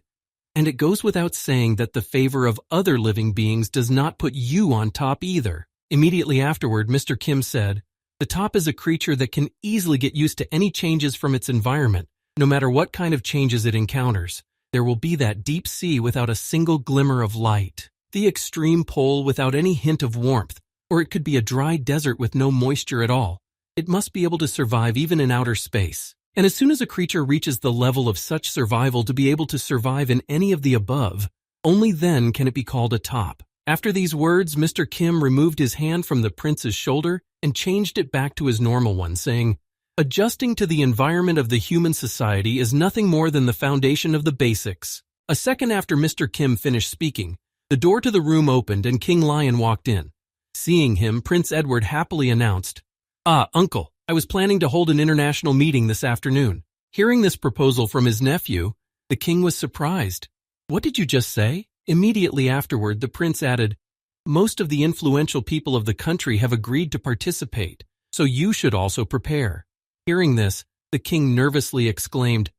And it goes without saying that the favor of other living beings does not put you on top either. Immediately afterward, Mr. Kim said, The top is a creature that can easily get used to any changes from its environment, no matter what kind of changes it encounters. There will be that deep sea without a single glimmer of light, the extreme pole without any hint of warmth, or it could be a dry desert with no moisture at all. It must be able to survive even in outer space. And as soon as a creature reaches the level of such survival to be able to survive in any of the above, only then can it be called a top. After these words, Mr. Kim removed his hand from the prince's shoulder and changed it back to his normal one, saying, Adjusting to the environment of the human society is nothing more than the foundation of the basics. A second after Mr. Kim finished speaking, the door to the room opened and King Lion walked in. Seeing him, Prince Edward happily announced, Uncle, I was planning to hold an international meeting this afternoon. Hearing this proposal from his nephew, the king was surprised. What did you just say? Immediately afterward, the prince added, Most of the influential people of the country have agreed to participate, so you should also prepare. Hearing this, the king nervously exclaimed,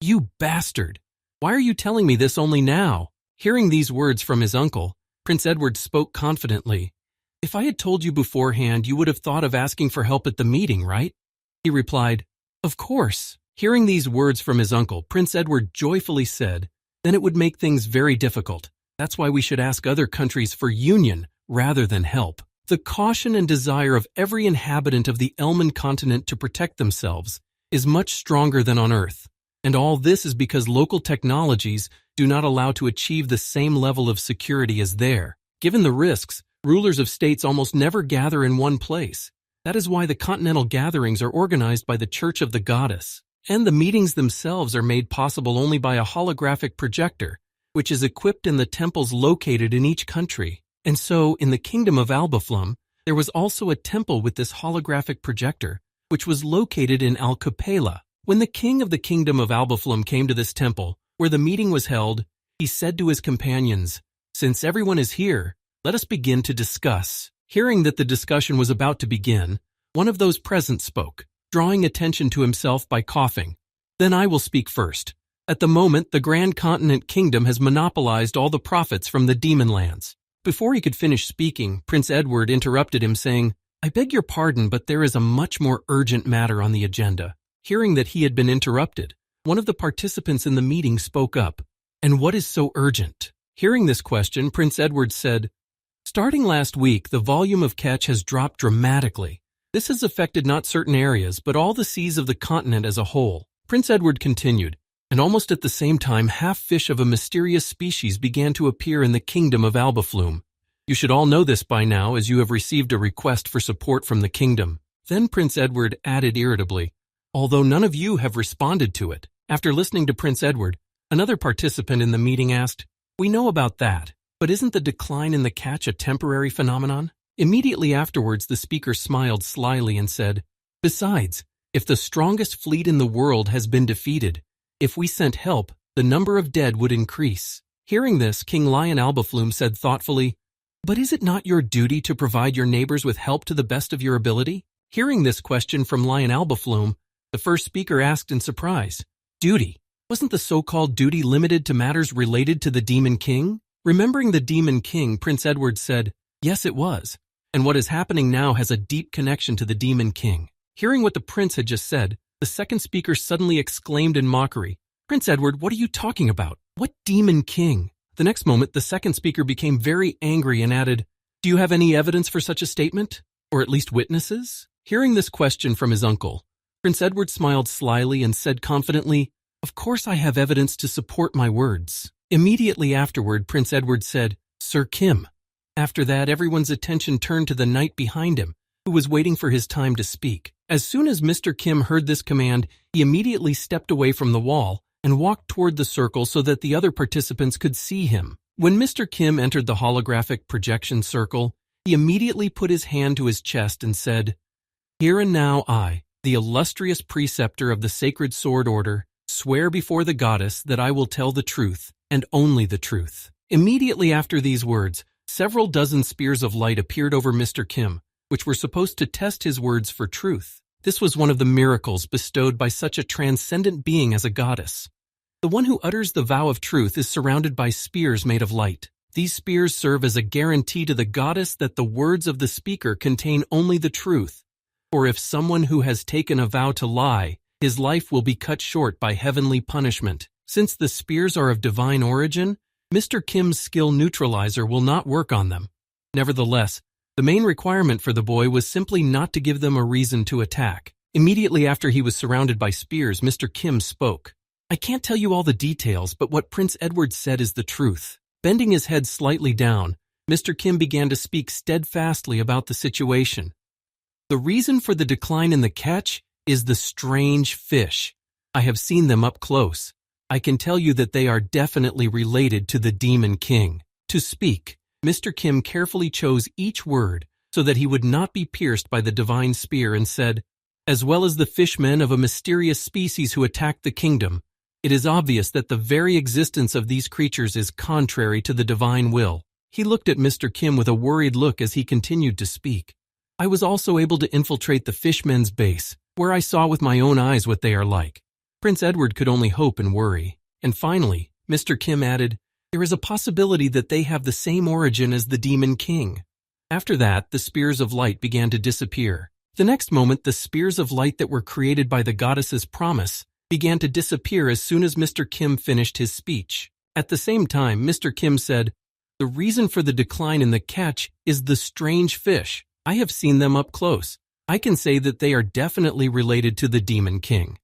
You bastard! Why are you telling me this only now? Hearing these words from his uncle, Prince Edward spoke confidently, If I had told you beforehand, you would have thought of asking for help at the meeting, right? He replied, Of course. Hearing these words from his uncle, Prince Edward joyfully said, Then it would make things very difficult. That's why we should ask other countries for union rather than help. The caution and desire of every inhabitant of the Elman continent to protect themselves is much stronger than on Earth. And all this is because local technologies do not allow to achieve the same level of security as there. Given the risks, rulers of states almost never gather in one place. That is why the continental gatherings are organized by the Church of the Goddess. And the meetings themselves are made possible only by a holographic projector, which is equipped in the temples located in each country. And so, in the kingdom of Albaflum, there was also a temple with this holographic projector, which was located in Al-Capela. When the king of the kingdom of Albaflum came to this temple, where the meeting was held, he said to his companions, Since everyone is here, let us begin to discuss. Hearing that the discussion was about to begin, one of those present spoke, drawing attention to himself by coughing. Then I will speak first. At the moment, the Grand Continent Kingdom has monopolized all the profits from the demon lands. Before he could finish speaking, Prince Edward interrupted him, saying, I beg your pardon, but there is a much more urgent matter on the agenda. Hearing that he had been interrupted, one of the participants in the meeting spoke up. And what is so urgent? Hearing this question, Prince Edward said, Starting last week, the volume of catch has dropped dramatically. This has affected not certain areas, but all the seas of the continent as a whole. Prince Edward continued, and almost at the same time, half-fish of a mysterious species began to appear in the kingdom of Albaflum. You should all know this by now, as you have received a request for support from the kingdom. Then Prince Edward added irritably, although none of you have responded to it. After listening to Prince Edward, another participant in the meeting asked, We know about that, but isn't the decline in the catch a temporary phenomenon? Immediately afterwards, the speaker smiled slyly and said, Besides, if the strongest fleet in the world has been defeated, if we sent help, the number of dead would increase. Hearing this, King Lion Albaflum said thoughtfully, But is it not your duty to provide your neighbors with help to the best of your ability? Hearing this question from Lion Albaflum, the first speaker asked in surprise, Duty? Wasn't the so-called duty limited to matters related to the Demon King? Remembering the Demon King, Prince Edward said, Yes, it was. And what is happening now has a deep connection to the Demon King. Hearing what the prince had just said, the second speaker suddenly exclaimed in mockery, Prince Edward, what are you talking about? What Demon King? The next moment, the second speaker became very angry and added, Do you have any evidence for such a statement? Or at least witnesses? Hearing this question from his uncle, Prince Edward smiled slyly and said confidently, Of course I have evidence to support my words. Immediately afterward, Prince Edward said, Sir Kim. After that, everyone's attention turned to the knight behind him, who was waiting for his time to speak. As soon as Mr. Kim heard this command, he immediately stepped away from the wall and walked toward the circle so that the other participants could see him. When Mr. Kim entered the holographic projection circle, he immediately put his hand to his chest and said, Here and now I, the illustrious preceptor of the Sacred Sword Order, swear before the goddess that I will tell the truth, and only the truth. Immediately after these words, several dozen spears of light appeared over Mr. Kim, which were supposed to test his words for truth. This was one of the miracles bestowed by such a transcendent being as a goddess. The one who utters the vow of truth is surrounded by spears made of light. These spears serve as a guarantee to the goddess that the words of the speaker contain only the truth. For if someone who has taken a vow to lie, his life will be cut short by heavenly punishment. Since the spears are of divine origin, Mr. Kim's skill neutralizer will not work on them. Nevertheless, the main requirement for the boy was simply not to give them a reason to attack. Immediately after he was surrounded by spears, Mr. Kim spoke. I can't tell you all the details, but what Prince Edward said is the truth. Bending his head slightly down, Mr. Kim began to speak steadfastly about the situation. The reason for the decline in the catch is the strange fish. I have seen them up close. I can tell you that they are definitely related to the Demon King. To speak, Mr. Kim carefully chose each word so that he would not be pierced by the divine spear and said, As well as the fishmen of a mysterious species who attacked the kingdom, it is obvious that the very existence of these creatures is contrary to the divine will. He looked at Mr. Kim with a worried look as he continued to speak. I was also able to infiltrate the fishmen's base, where I saw with my own eyes what they are like. Prince Edward could only hope and worry. And finally, Mr. Kim added, There is a possibility that they have the same origin as the Demon King. After that, the spears of light began to disappear. The next moment, the spears of light that were created by the goddess's promise began to disappear as soon as Mr. Kim finished his speech. At the same time, Mr. Kim said, "The reason for the decline in the catch is the strange fish. I have seen them up close. I can say that they are definitely related to the Demon King."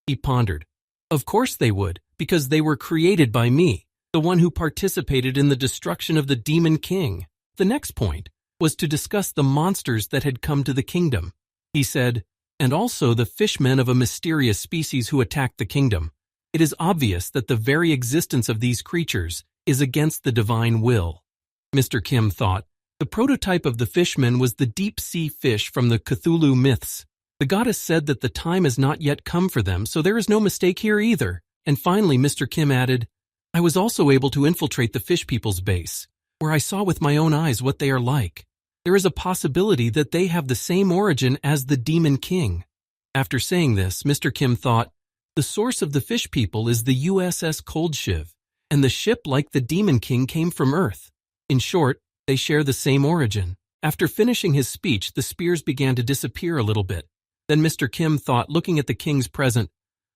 He pondered. Of course they would, because they were created by me, the one who participated in the destruction of the Demon King. The next point was to discuss the monsters that had come to the kingdom. He said, "And also the fishmen of a mysterious species who attacked the kingdom. It is obvious that the very existence of these creatures is against the divine will." Mr. Kim thought, the prototype of the fishmen was the deep-sea fish from the Cthulhu myths. The goddess said that the time has not yet come for them, so there is no mistake here either. And finally, Mr. Kim added, "I was also able to infiltrate the fish people's base, where I saw with my own eyes what they are like. There is a possibility that they have the same origin as the Demon King." After saying this, Mr. Kim thought, the source of the fish people is the USS Cold Shiv, and the ship, like the Demon King, came from Earth. In short, they share the same origin. After finishing his speech, the spears began to disappear a little bit. Then Mr. Kim thought, looking at the king's present,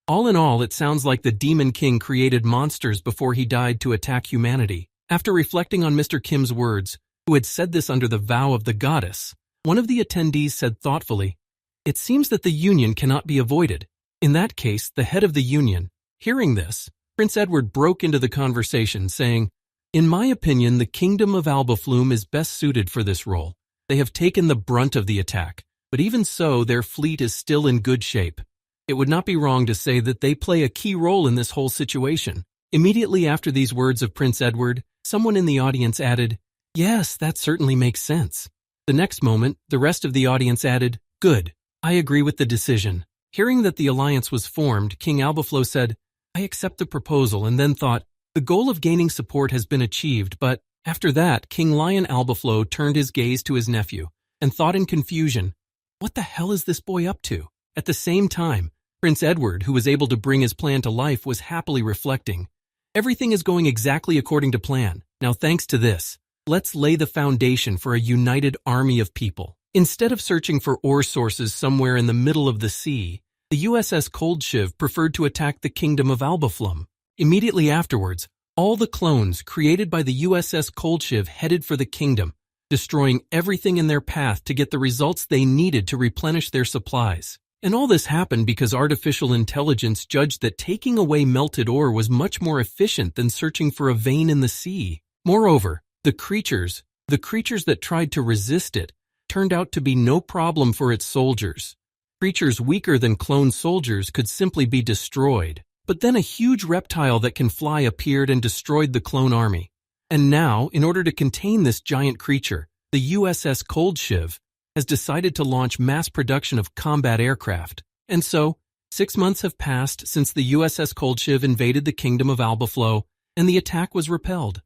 all in all, it sounds like the Demon King created monsters before he died to attack humanity. After reflecting on Mr. Kim's words, who had said this under the vow of the goddess, one of the attendees said thoughtfully, "It seems that the union cannot be avoided. In that case, the head of the union." Hearing this, Prince Edward broke into the conversation, saying, "In my opinion, the kingdom of Albaflume is best suited for this role. They have taken the brunt of the attack, but even so, their fleet is still in good shape. It would not be wrong to say that they play a key role in this whole situation." Immediately after these words of Prince Edward, someone in the audience added, "Yes, that certainly makes sense." The next moment, the rest of the audience added, "Good, I agree with the decision." Hearing that the alliance was formed, King Albaflo said, "I accept the proposal," and then thought, the goal of gaining support has been achieved. But after that, King Lion Albaflo turned his gaze to his nephew and thought in confusion, what the hell is this boy up to? At the same time, Prince Edward, who was able to bring his plan to life, was happily reflecting, "Everything is going exactly according to plan. Now, thanks to this, let's lay the foundation for a united army of people." Instead of searching for ore sources somewhere in the middle of the sea, the USS Cold Shiv preferred to attack the kingdom of Albaflum. Immediately afterwards, all the clones created by the USS Cold Shiv headed for the kingdom, destroying everything in their path to get the results they needed to replenish their supplies. And all this happened because artificial intelligence judged that taking away melted ore was much more efficient than searching for a vein in the sea. Moreover, the creatures that tried to resist it, turned out to be no problem for its soldiers. Creatures weaker than clone soldiers could simply be destroyed. But then a huge reptile that can fly appeared and destroyed the clone army. And now, in order to contain this giant creature, the USS Cold Shiv has decided to launch mass production of combat aircraft. And so, 6 months have passed since the USS Cold Shiv invaded the kingdom of Albaflo, and the attack was repelled.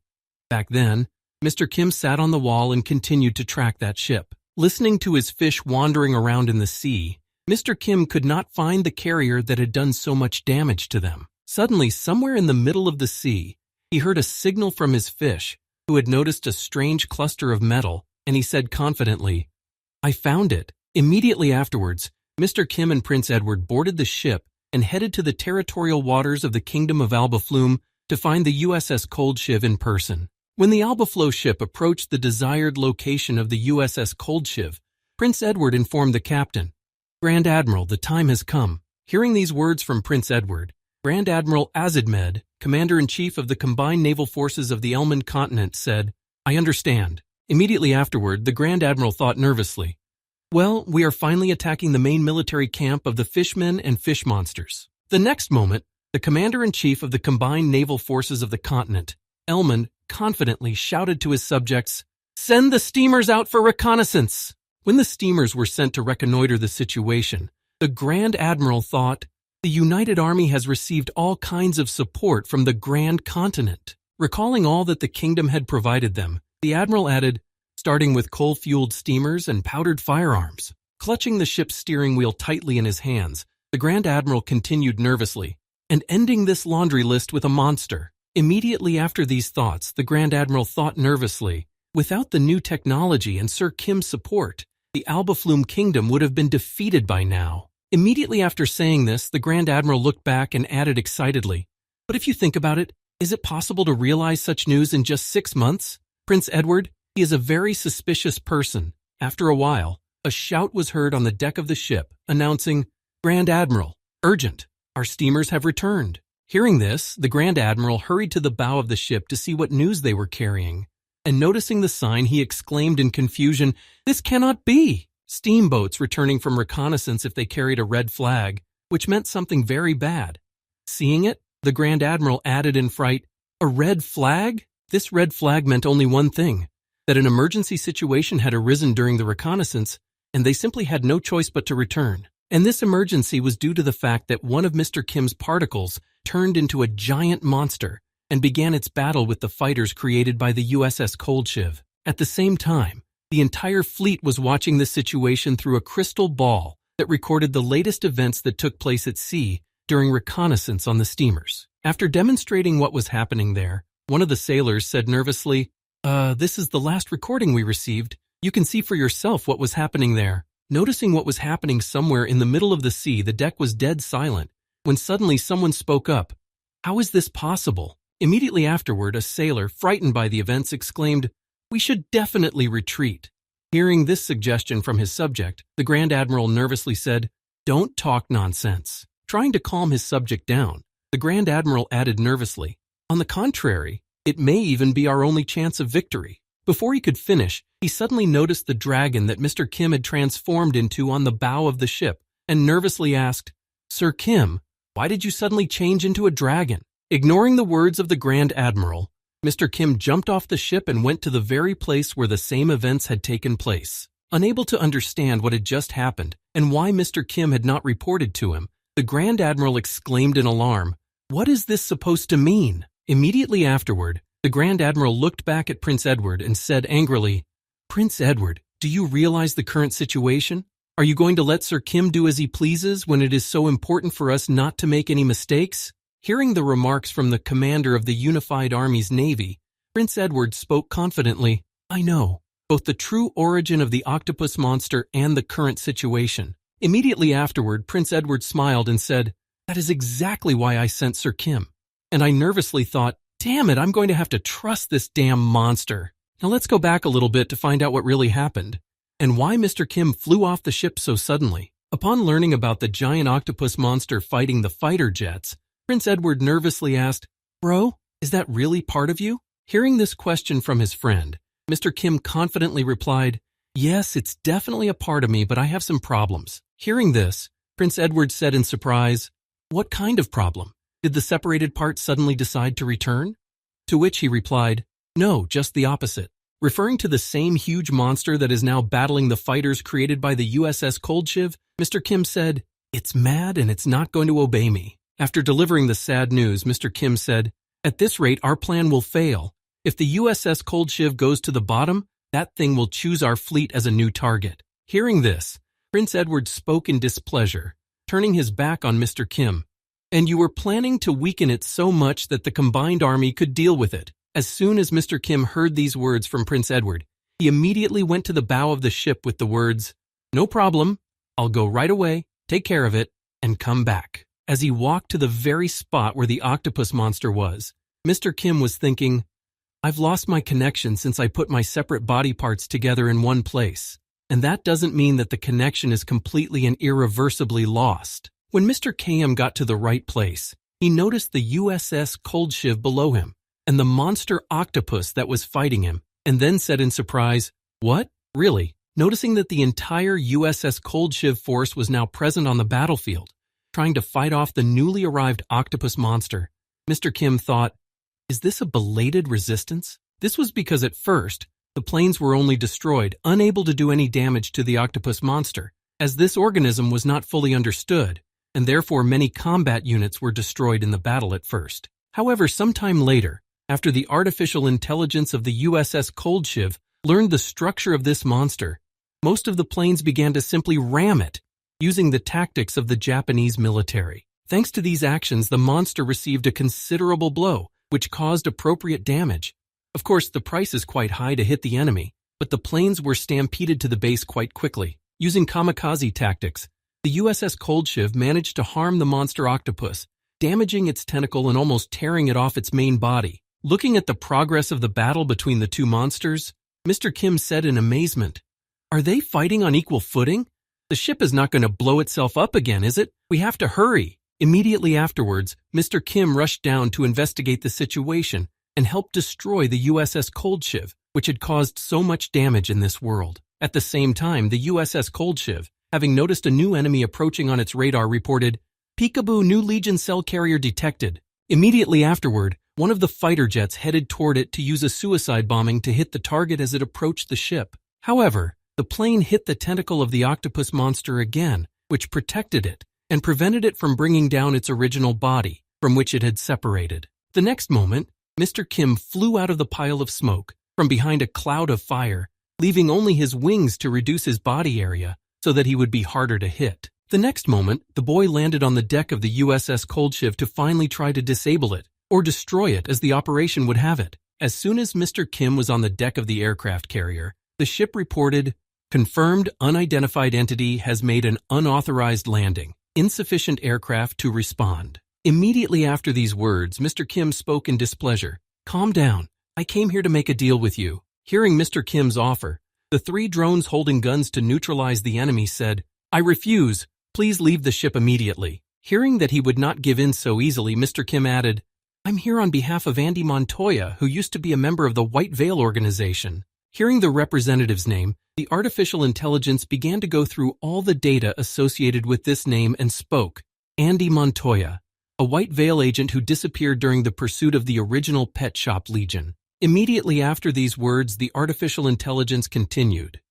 Back then, Mr. Kim sat on the wall and continued to track that ship. Listening to his fish wandering around in the sea, Mr. Kim could not find the carrier that had done so much damage to them. Suddenly, somewhere in the middle of the sea, he heard a signal from his fish, who had noticed a strange cluster of metal, and he said confidently, "I found it." Immediately afterwards, Mr. Kim and Prince Edward boarded the ship and headed to the territorial waters of the kingdom of Albaflume to find the USS Cold Shiv in person. When the Albaflo ship approached the desired location of the USS Cold Shiv, Prince Edward informed the captain, "Grand Admiral, the time has come." Hearing these words from Prince Edward, Grand Admiral Azadmed, Commander-in-Chief of the Combined Naval Forces of the Elmond Continent, said, "I understand." Immediately afterward, the Grand Admiral thought nervously, "Well, we are finally attacking the main military camp of the fishmen and fish monsters." The next moment, the Commander-in-Chief of the Combined Naval Forces of the continent, Elmond, confidently shouted to his subjects, "Send the steamers out for reconnaissance." When the steamers were sent to reconnoiter the situation, the Grand Admiral thought, "The United Army has received all kinds of support from the Grand Continent." Recalling all that the kingdom had provided them, the Admiral added, "Starting with coal-fueled steamers and powdered firearms." Clutching the ship's steering wheel tightly in his hands, the Grand Admiral continued nervously, "And ending this laundry list with a monster." Immediately after these thoughts, the Grand Admiral thought nervously, Without the new technology and Sir Kim's support, the Albaflume Kingdom would have been defeated by now. Immediately after saying this, the Grand Admiral looked back and added excitedly, "But if you think about it, is it possible to realize such news in just 6 months? Prince Edward, he is a very suspicious person." After a while, a shout was heard on the deck of the ship, announcing, "Grand Admiral, urgent! Our steamers have returned." Hearing this, the Grand Admiral hurried to the bow of the ship to see what news they were carrying. And noticing the sign, he exclaimed in confusion, "This cannot be!" Steamboats returning from reconnaissance if they carried a red flag, which meant something very bad. Seeing it, the Grand Admiral added in fright, "A red flag?" This red flag meant only one thing, that an emergency situation had arisen during the reconnaissance, and they simply had no choice but to return. And this emergency was due to the fact that one of Mr. Kim's particles turned into a giant monster and began its battle with the fighters created by the USS Coldshiv. At the same time, the entire fleet was watching this situation through a crystal ball that recorded the latest events that took place at sea during reconnaissance on the steamers. After demonstrating what was happening there, one of the sailors said nervously, "This is the last recording we received. You can see for yourself what was happening there." Noticing what was happening somewhere in the middle of the sea, the deck was dead silent, when suddenly someone spoke up. "How is this possible?" Immediately afterward, a sailor, frightened by the events, exclaimed, "We should definitely retreat." Hearing this suggestion from his subject, the Grand Admiral nervously said, "Don't talk nonsense." Trying to calm his subject down, the Grand Admiral added nervously, "On the contrary, it may even be our only chance of victory." Before he could finish, he suddenly noticed the dragon that Mr. Kim had transformed into on the bow of the ship and nervously asked, "Sir Kim, why did you suddenly change into a dragon?" Ignoring the words of the Grand Admiral, Mr. Kim jumped off the ship and went to the very place where the same events had taken place. Unable to understand what had just happened and why Mr. Kim had not reported to him, the Grand Admiral exclaimed in alarm, "What is this supposed to mean?" Immediately afterward, the Grand Admiral looked back at Prince Edward and said angrily, "Prince Edward, do you realize the current situation? Are you going to let Sir Kim do as he pleases when it is so important for us not to make any mistakes?" Hearing the remarks from the commander of the Unified Army's Navy, Prince Edward spoke confidently, "I know both the true origin of the octopus monster and the current situation." Immediately afterward, Prince Edward smiled and said, "That is exactly why I sent Sir Kim." And I nervously thought, "Damn it, I'm going to have to trust this damn monster." Now let's go back a little bit to find out what really happened, and why Mr. Kim flew off the ship so suddenly. Upon learning about the giant octopus monster fighting the fighter jets, Prince Edward nervously asked, "Bro, is that really part of you?" Hearing this question from his friend, Mr. Kim confidently replied, "Yes, it's definitely a part of me, but I have some problems." Hearing this, Prince Edward said in surprise, "What kind of problem? Did the separated parts suddenly decide to return?" To which he replied, "No, just the opposite." Referring to the same huge monster that is now battling the fighters created by the USS Coldshiv, Mr. Kim said, "It's mad and it's not going to obey me." After delivering the sad news, Mr. Kim said, "At this rate, our plan will fail. If the USS Coldshiv goes to the bottom, that thing will choose our fleet as a new target." Hearing this, Prince Edward spoke in displeasure, turning his back on Mr. Kim. "And you were planning to weaken it so much that the combined army could deal with it." As soon as Mr. Kim heard these words from Prince Edward, he immediately went to the bow of the ship with the words, "No problem, I'll go right away, take care of it, and come back." As he walked to the very spot where the octopus monster was, Mr. Kim was thinking, "I've lost my connection since I put my separate body parts together in one place. And that doesn't mean that the connection is completely and irreversibly lost." When Mr. KM got to the right place, he noticed the USS Coldshiv below him and the monster octopus that was fighting him, and then said in surprise, "What? Really?" Noticing that the entire USS Coldshiv force was now present on the battlefield, trying to fight off the newly arrived octopus monster, Mr. Kim thought, "Is this a belated resistance?" This was because at first, the planes were only destroyed, unable to do any damage to the octopus monster, as this organism was not fully understood, and therefore many combat units were destroyed in the battle at first. However, sometime later, after the artificial intelligence of the USS Coldshiv learned the structure of this monster, most of the planes began to simply ram it, using the tactics of the Japanese military. Thanks to these actions, the monster received a considerable blow, which caused appropriate damage. Of course, the price is quite high to hit the enemy, but the planes were stampeded to the base quite quickly. Using kamikaze tactics, the USS Kolchev managed to harm the monster octopus, damaging its tentacle and almost tearing it off its main body. Looking at the progress of the battle between the two monsters, Mr. Kim said in amazement, "Are they fighting on equal footing? The ship is not going to blow itself up again, is it? We have to hurry." Immediately afterwards, Mr. Kim rushed down to investigate the situation and helped destroy the USS Kolchev, which had caused so much damage in this world. At the same time, the USS Kolchev, having noticed a new enemy approaching on its radar, reported, "Peekaboo, new Legion cell carrier detected." Immediately afterward, one of the fighter jets headed toward it to use a suicide bombing to hit the target as it approached the ship. However, the plane hit the tentacle of the octopus monster again, which protected it and prevented it from bringing down its original body, from which it had separated. The next moment, Mr. Kim flew out of the pile of smoke from behind a cloud of fire, leaving only his wings to reduce his body area so that he would be harder to hit. The next moment, the boy landed on the deck of the USS Kolchev to finally try to disable it, or destroy it as the operation would have it. As soon as Mr. Kim was on the deck of the aircraft carrier, the ship reported, "Confirmed unidentified entity has made an unauthorized landing. Insufficient aircraft to respond." Immediately after these words, Mr. Kim spoke in displeasure. "Calm down. I came here to make a deal with you." Hearing Mr. Kim's offer, the 3 drones holding guns to neutralize the enemy said, "I refuse. Please leave the ship immediately." Hearing that he would not give in so easily, Mr. Kim added, "I'm here on behalf of Andy Montoya, who used to be a member of the White Veil organization." Hearing the representative's name, the artificial intelligence began to go through all the data associated with this name and spoke. Andy Montoya, a White Veil agent who disappeared during the pursuit of the original Pet Shop Legion. Immediately after these words, the artificial intelligence continued.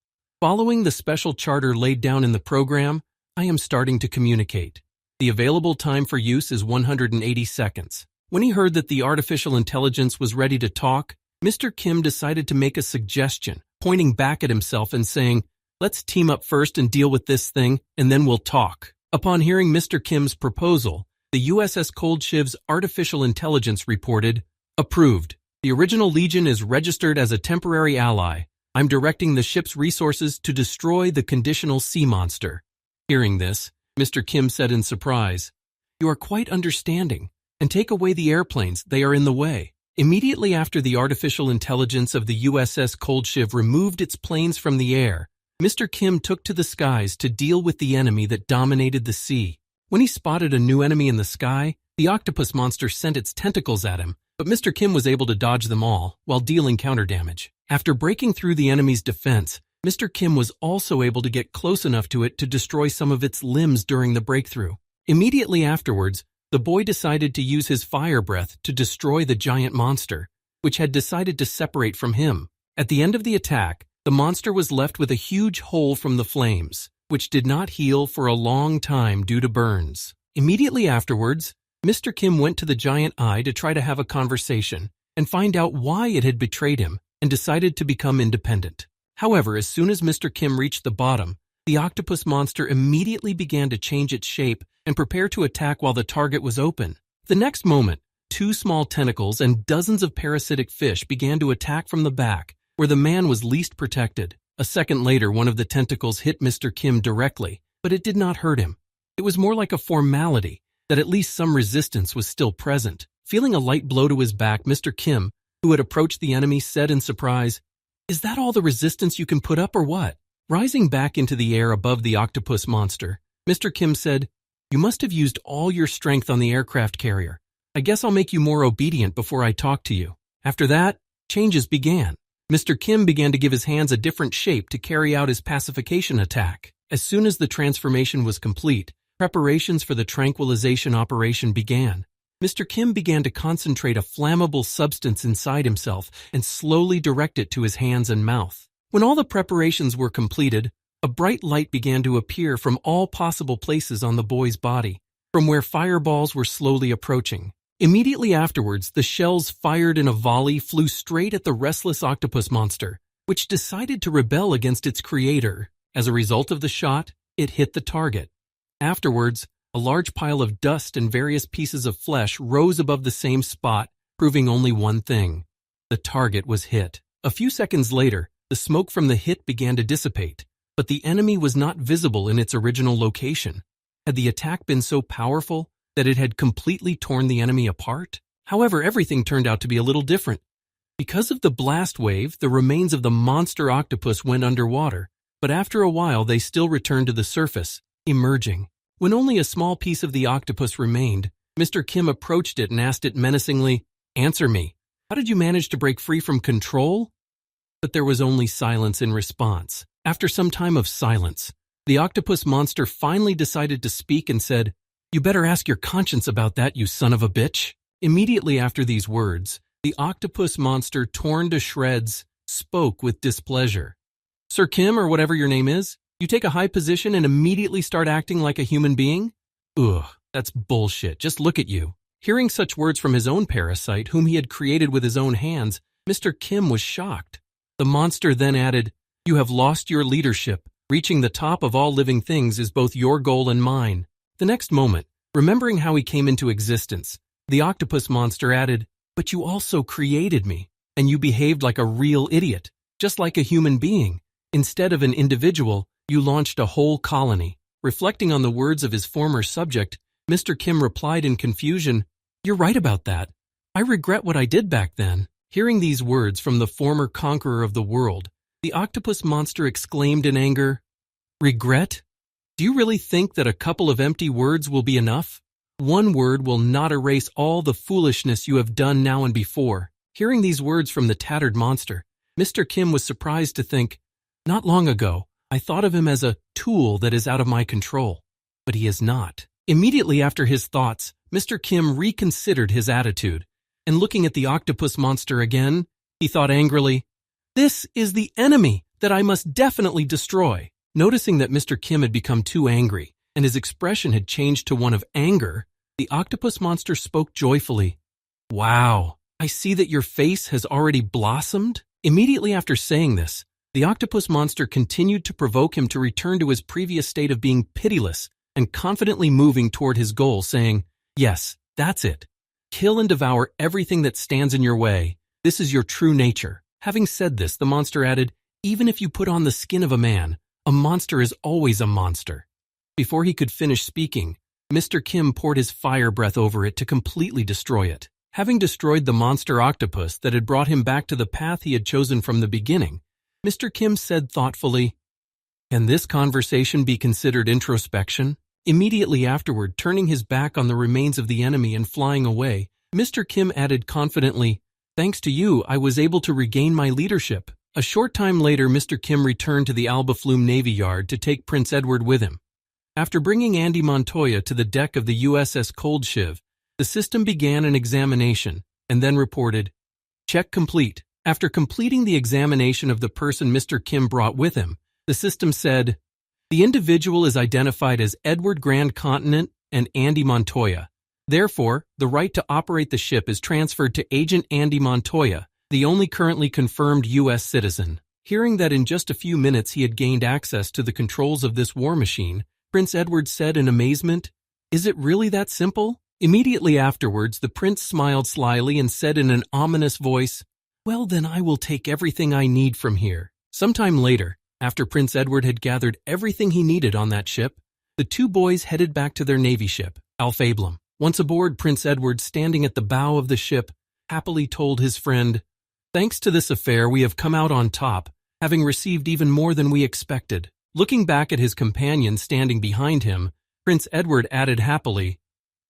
"Following the special charter laid down in the program, I am starting to communicate. The available time for use is 180 seconds. When he heard that the artificial intelligence was ready to talk, Mr. Kim decided to make a suggestion, pointing back at himself and saying, "Let's team up first and deal with this thing, and then we'll talk." Upon hearing Mr. Kim's proposal, the USS Kolchev's artificial intelligence reported, "Approved. The original Legion is registered as a temporary ally. I'm directing the ship's resources to destroy the conditional sea monster." Hearing this, Mr. Kim said in surprise, "You are quite understanding, and take away the airplanes, they are in the way." Immediately after the artificial intelligence of the USS Kolchev removed its planes from the air, Mr. Kim took to the skies to deal with the enemy that dominated the sea. When he spotted a new enemy in the sky, the octopus monster sent its tentacles at him, but Mr. Kim was able to dodge them all while dealing counter damage. After breaking through the enemy's defense, Mr. Kim was also able to get close enough to it to destroy some of its limbs during the breakthrough. Immediately afterwards, the boy decided to use his fire breath to destroy the giant monster, which had decided to separate from him. At the end of the attack, the monster was left with a huge hole from the flames, which did not heal for a long time due to burns. Immediately afterwards, Mr. Kim went to the giant eye to try to have a conversation and find out why it had betrayed him and decided to become independent. However, as soon as Mr. Kim reached the bottom, the octopus monster immediately began to change its shape and prepare to attack while the target was open. The next moment, 2 small tentacles and dozens of parasitic fish began to attack from the back, where the man was least protected. A second later, one of the tentacles hit Mr. Kim directly, but it did not hurt him. It was more like a formality that at least some resistance was still present. Feeling a light blow to his back, Mr. Kim, who had approached the enemy, said in surprise, "Is that all the resistance you can put up or what?" Rising back into the air above the octopus monster, Mr. Kim said, "You must have used all your strength on the aircraft carrier. I guess I'll make you more obedient before I talk to you." After that, changes began. Mr. Kim began to give his hands a different shape to carry out his pacification attack. As soon as the transformation was complete, preparations for the tranquilization operation began. Mr. Kim began to concentrate a flammable substance inside himself and slowly direct it to his hands and mouth. When all the preparations were completed, a bright light began to appear from all possible places on the boy's body, from where fireballs were slowly approaching. Immediately afterwards, the shells fired in a volley flew straight at the restless octopus monster, which decided to rebel against its creator. As a result of the shot, it hit the target. Afterwards, a large pile of dust and various pieces of flesh rose above the same spot, proving only one thing. The target was hit. A few seconds later, the smoke from the hit began to dissipate, but the enemy was not visible in its original location. Had the attack been so powerful that it had completely torn the enemy apart? However, everything turned out to be a little different. Because of the blast wave, the remains of the monster octopus went underwater, but after a while they still returned to the surface, emerging. When only a small piece of the octopus remained, Mr. Kim approached it and asked it menacingly, "Answer me. How did you manage to break free from control?" But there was only silence in response. After some time of silence, the octopus monster finally decided to speak and said, "You better ask your conscience about that, you son of a bitch." Immediately after these words, the octopus monster, torn to shreds, spoke with displeasure. "Sir Kim, or whatever your name is, you take a high position and immediately start acting like a human being? Ugh, that's bullshit. Just look at you." Hearing such words from his own parasite, whom he had created with his own hands, Mr. Kim was shocked. The monster then added, "You have lost your leadership. Reaching the top of all living things is both your goal and mine." The next moment, remembering how he came into existence, the octopus monster added, "But you also created me, and you behaved like a real idiot, just like a human being. Instead of an individual, you launched a whole colony." Reflecting on the words of his former subject, Mr. Kim replied in confusion, "You're right about that. I regret what I did back then." Hearing these words from the former conqueror of the world, the octopus monster exclaimed in anger, "Regret? Do you really think that a couple of empty words will be enough? One word will not erase all the foolishness you have done now and before." Hearing these words from the tattered monster, Mr. Kim was surprised to think, "Not long ago, I thought of him as a tool that is out of my control, but he is not." Immediately after his thoughts, Mr. Kim reconsidered his attitude, and looking at the octopus monster again, he thought angrily, "This is the enemy that I must definitely destroy." Noticing that Mr. Kim had become too angry, and his expression had changed to one of anger, the octopus monster spoke joyfully, "Wow, I see that your face has already blossomed." Immediately after saying this, the octopus monster continued to provoke him to return to his previous state of being pitiless and confidently moving toward his goal, saying, "Yes, that's it. Kill and devour everything that stands in your way. This is your true nature." Having said this, the monster added, "Even if you put on the skin of a man, a monster is always a monster." Before he could finish speaking, Mr. Kim poured his fire breath over it to completely destroy it. Having destroyed the monster octopus that had brought him back to the path he had chosen from the beginning, Mr. Kim said thoughtfully, "Can this conversation be considered introspection?" Immediately afterward, turning his back on the remains of the enemy and flying away, Mr. Kim added confidently, "Thanks to you, I was able to regain my leadership." A short time later, Mr. Kim returned to the Alba Flume Navy Yard to take Prince Edward with him. After bringing Andy Montoya to the deck of the USS Cold Shiv, the system began an examination and then reported, "Check complete." After completing the examination of the person Mr. Kim brought with him, the system said, "The individual is identified as Edward Grand Continent and Andy Montoya. Therefore, the right to operate the ship is transferred to Agent Andy Montoya, the only currently confirmed U.S. citizen." Hearing that in just a few minutes he had gained access to the controls of this war machine, Prince Edward said in amazement, "Is it really that simple?" Immediately afterwards, the prince smiled slyly and said in an ominous voice, "Well, then I will take everything I need from here." Sometime later, after Prince Edward had gathered everything he needed on that ship, the two boys headed back to their Navy ship, Alphablum. Once aboard, Prince Edward, standing at the bow of the ship, happily told his friend, "Thanks to this affair, we have come out on top, having received even more than we expected." Looking back at his companion standing behind him, Prince Edward added happily,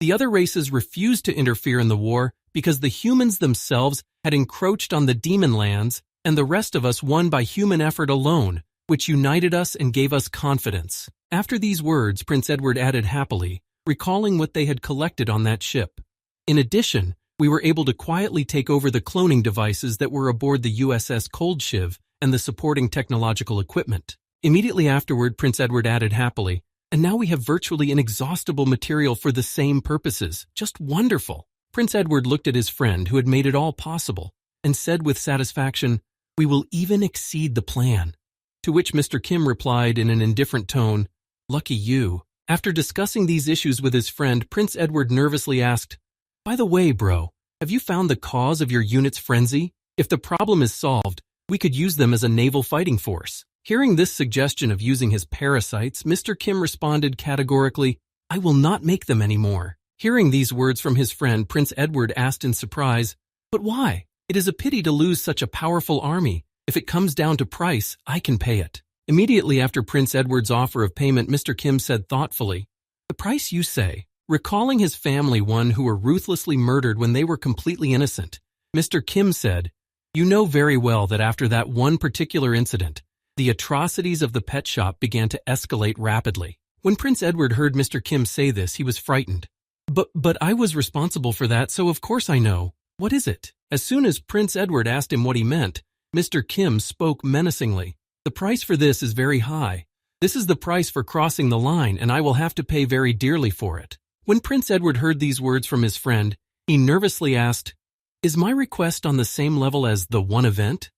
"The other races refused to interfere in the war because the humans themselves had encroached on the demon lands, and the rest of us won by human effort alone, which united us and gave us confidence." After these words, Prince Edward added happily, recalling what they had collected on that ship. "In addition, we were able to quietly take over the cloning devices that were aboard the USS Cold Shiv and the supporting technological equipment." Immediately afterward, Prince Edward added happily, "And now we have virtually inexhaustible material for the same purposes. Just wonderful." Prince Edward looked at his friend who had made it all possible and said with satisfaction, "We will even exceed the plan." To which Mr. Kim replied in an indifferent tone, "Lucky you." After discussing these issues with his friend, Prince Edward nervously asked, "By the way, bro, have you found the cause of your unit's frenzy?" If the problem is solved, we could use them as a naval fighting force. Hearing this suggestion of using his parasites, Mr. Kim responded categorically, I will not make them anymore. Hearing these words from his friend, Prince Edward asked in surprise, But why? It is a pity to lose such a powerful army. If it comes down to price, I can pay it. Immediately after Prince Edward's offer of payment, Mr. Kim said thoughtfully, The price you say? Recalling his family one who were ruthlessly murdered when they were completely innocent, Mr. Kim said, You know very well that after that one particular incident, the atrocities of the pet shop began to escalate rapidly. When Prince Edward heard Mr. Kim say this, he was frightened. But I was responsible for that, so of course I know. What is it? As soon as Prince Edward asked him what he meant, Mr. Kim spoke menacingly. The price for this is very high. This is the price for crossing the line, and I will have to pay very dearly for it. When Prince Edward heard these words from his friend, he nervously asked, Is my request on the same level as the one event?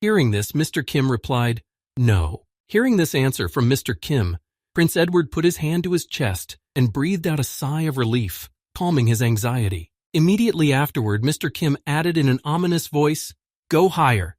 Hearing this, Mr. Kim replied, No. Hearing this answer from Mr. Kim, Prince Edward put his hand to his chest and breathed out a sigh of relief, calming his anxiety. Immediately afterward, Mr. Kim added in an ominous voice, Go higher.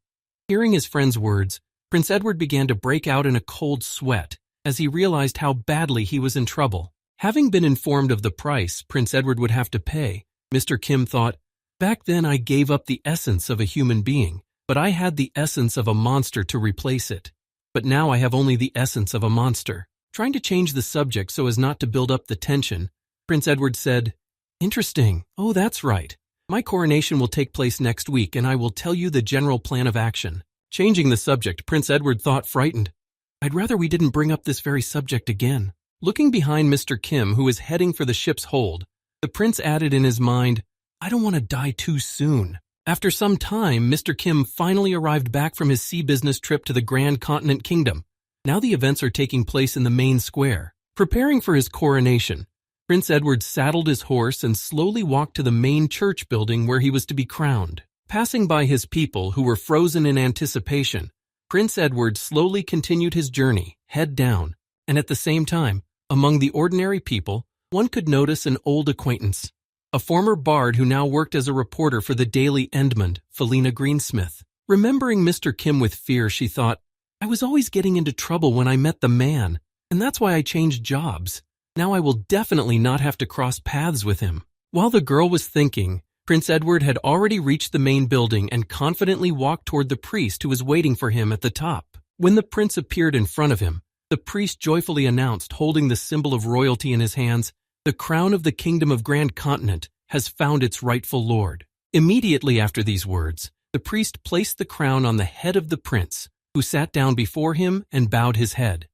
Hearing his friend's words, Prince Edward began to break out in a cold sweat as he realized how badly he was in trouble. Having been informed of the price Prince Edward would have to pay, Mr. Kim thought, Back then I gave up the essence of a human being, but I had the essence of a monster to replace it. But now I have only the essence of a monster. Trying to change the subject so as not to build up the tension, Prince Edward said, Interesting. Oh, that's right. My coronation will take place next week, and I will tell you the general plan of action. Changing the subject, Prince Edward thought, frightened, I'd rather we didn't bring up this very subject again. Looking behind Mr. Kim, who was heading for the ship's hold, the prince added in his mind, I don't want to die too soon. After some time, Mr. Kim finally arrived back from his sea business trip to the Grand Continent Kingdom. Now the events are taking place in the main square. Preparing for his coronation, Prince Edward saddled his horse and slowly walked to the main church building where he was to be crowned. Passing by his people who were frozen in anticipation, Prince Edward slowly continued his journey, head down, and at the same time, among the ordinary people, one could notice an old acquaintance, a former bard who now worked as a reporter for the Daily Endmund, Felina Greensmith. Remembering Mr. Kim with fear, she thought, I was always getting into trouble when I met the man, and that's why I changed jobs. Now I will definitely not have to cross paths with him. While the girl was thinking, Prince Edward had already reached the main building and confidently walked toward the priest who was waiting for him at the top. When the prince appeared in front of him, the priest joyfully announced, holding the symbol of royalty in his hands, The crown of the Kingdom of Grand Continent has found its rightful lord. Immediately after these words, the priest placed the crown on the head of the prince, who sat down before him and bowed his head.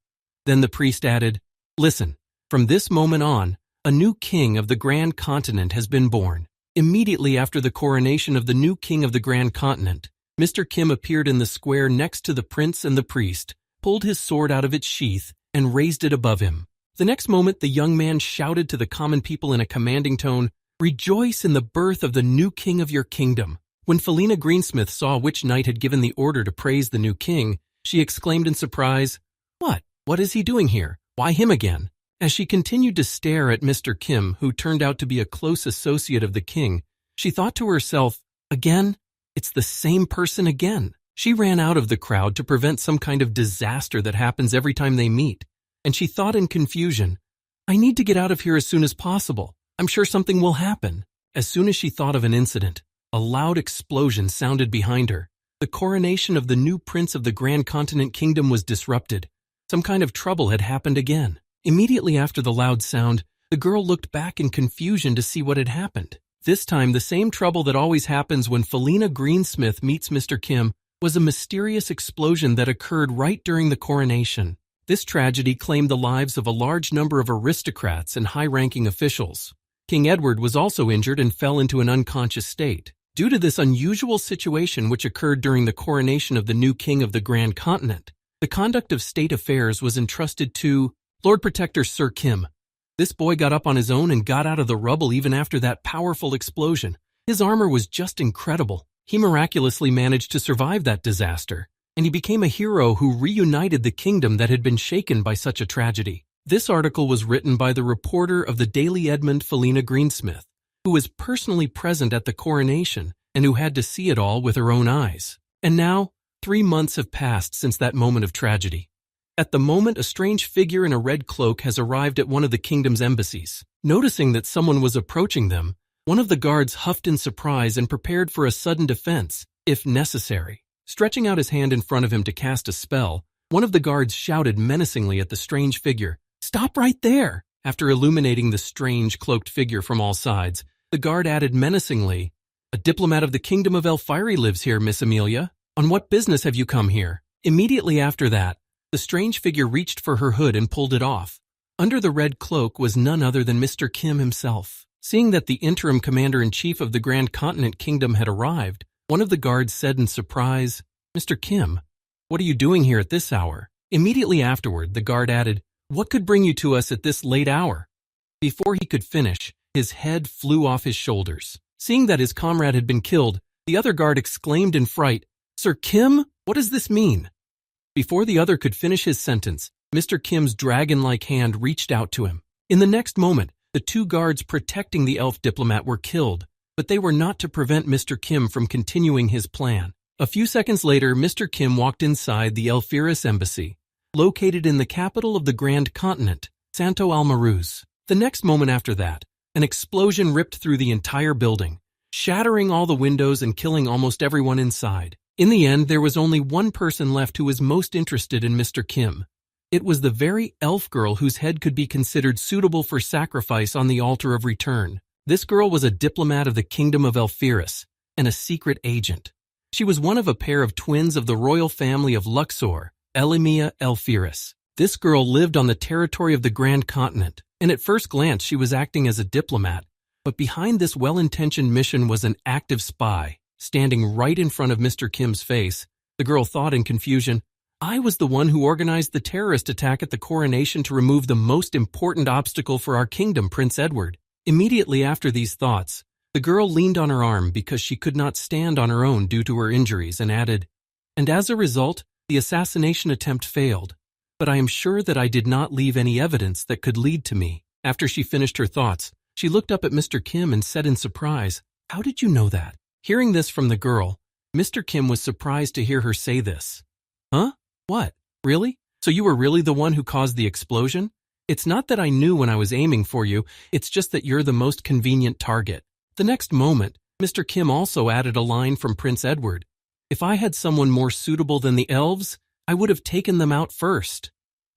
Then the priest added, Listen, from this moment on, a new king of the Grand Continent has been born. Immediately after the coronation of the new king of the Grand Continent, Mr. Kim appeared in the square next to the prince and the priest, pulled his sword out of its sheath, and raised it above him. The next moment, the young man shouted to the common people in a commanding tone, Rejoice in the birth of the new king of your kingdom. When Felina Greensmith saw which knight had given the order to praise the new king, she exclaimed in surprise, What is he doing here? Why him again? As she continued to stare at Mr. Kim, who turned out to be a close associate of the king, she thought to herself, Again? It's the same person again. She ran out of the crowd to prevent some kind of disaster that happens every time they meet, and she thought in confusion, I need to get out of here as soon as possible. I'm sure something will happen. As soon as she thought of an incident, a loud explosion sounded behind her. The coronation of the new prince of the Grand Continent Kingdom was disrupted. Some kind of trouble had happened again. Immediately after the loud sound, the girl looked back in confusion to see what had happened. This time, the same trouble that always happens when Felina Greensmith meets Mr. Kim was a mysterious explosion that occurred right during the coronation. This tragedy claimed the lives of a large number of aristocrats and high-ranking officials. King Edward was also injured and fell into an unconscious state. Due to this unusual situation which occurred during the coronation of the new king of the Grand Continent, the conduct of state affairs was entrusted to Lord Protector Sir Kim. This boy got up on his own and got out of the rubble even after that powerful explosion. His armor was just incredible. He miraculously managed to survive that disaster, and he became a hero who reunited the kingdom that had been shaken by such a tragedy. This article was written by the reporter of the Daily Endmund, Felina Greensmith, who was personally present at the coronation and who had to see it all with her own eyes. And now, 3 months have passed since that moment of tragedy. At the moment, a strange figure in a red cloak has arrived at one of the kingdom's embassies. Noticing that someone was approaching them, one of the guards huffed in surprise and prepared for a sudden defense, if necessary. Stretching out his hand in front of him to cast a spell, one of the guards shouted menacingly at the strange figure, "Stop right there!" After illuminating the strange, cloaked figure from all sides, the guard added menacingly, "A diplomat of the Kingdom of Elfire lives here, Miss Amelia. On what business have you come here?" Immediately after that, the strange figure reached for her hood and pulled it off. Under the red cloak was none other than Mr. Kim himself. Seeing that the interim commander-in-chief of the Grand Continent Kingdom had arrived, one of the guards said in surprise, "Mr. Kim, what are you doing here at this hour?" Immediately afterward, the guard added, "What could bring you to us at this late hour?" Before he could finish, his head flew off his shoulders. Seeing that his comrade had been killed, the other guard exclaimed in fright, "Sir Kim, what does this mean?" Before the other could finish his sentence, Mr. Kim's dragon-like hand reached out to him. In the next moment, the 2 guards protecting the elf diplomat were killed, but they were not to prevent Mr. Kim from continuing his plan. A few seconds later, Mr. Kim walked inside the Elfiris embassy, located in the capital of the Grand Continent, Santo Almaruz. The next moment after that, an explosion ripped through the entire building, shattering all the windows and killing almost everyone inside. In the end, there was only one person left who was most interested in Mr. Kim. It was the very elf girl whose head could be considered suitable for sacrifice on the altar of return. This girl was a diplomat of the Kingdom of Elfiris and a secret agent. She was one of a pair of twins of the royal family of Luxor, Elimia Elfiris. This girl lived on the territory of the Grand Continent, and at first glance she was acting as a diplomat, but behind this well-intentioned mission was an active spy. Standing right in front of Mr. Kim's face, the girl thought in confusion, "I was the one who organized the terrorist attack at the coronation to remove the most important obstacle for our kingdom, Prince Edward." Immediately after these thoughts, the girl leaned on her arm because she could not stand on her own due to her injuries and added, "And as a result, the assassination attempt failed. But I am sure that I did not leave any evidence that could lead to me." After she finished her thoughts, she looked up at Mr. Kim and said in surprise, "How did you know that?" Hearing this from the girl, Mr. Kim was surprised to hear her say this. "Huh? What? Really? So you were really the one who caused the explosion? It's not that I knew when I was aiming for you, it's just that you're the most convenient target." The next moment, Mr. Kim also added a line from Prince Edward. "If I had someone more suitable than the elves, I would have taken them out first."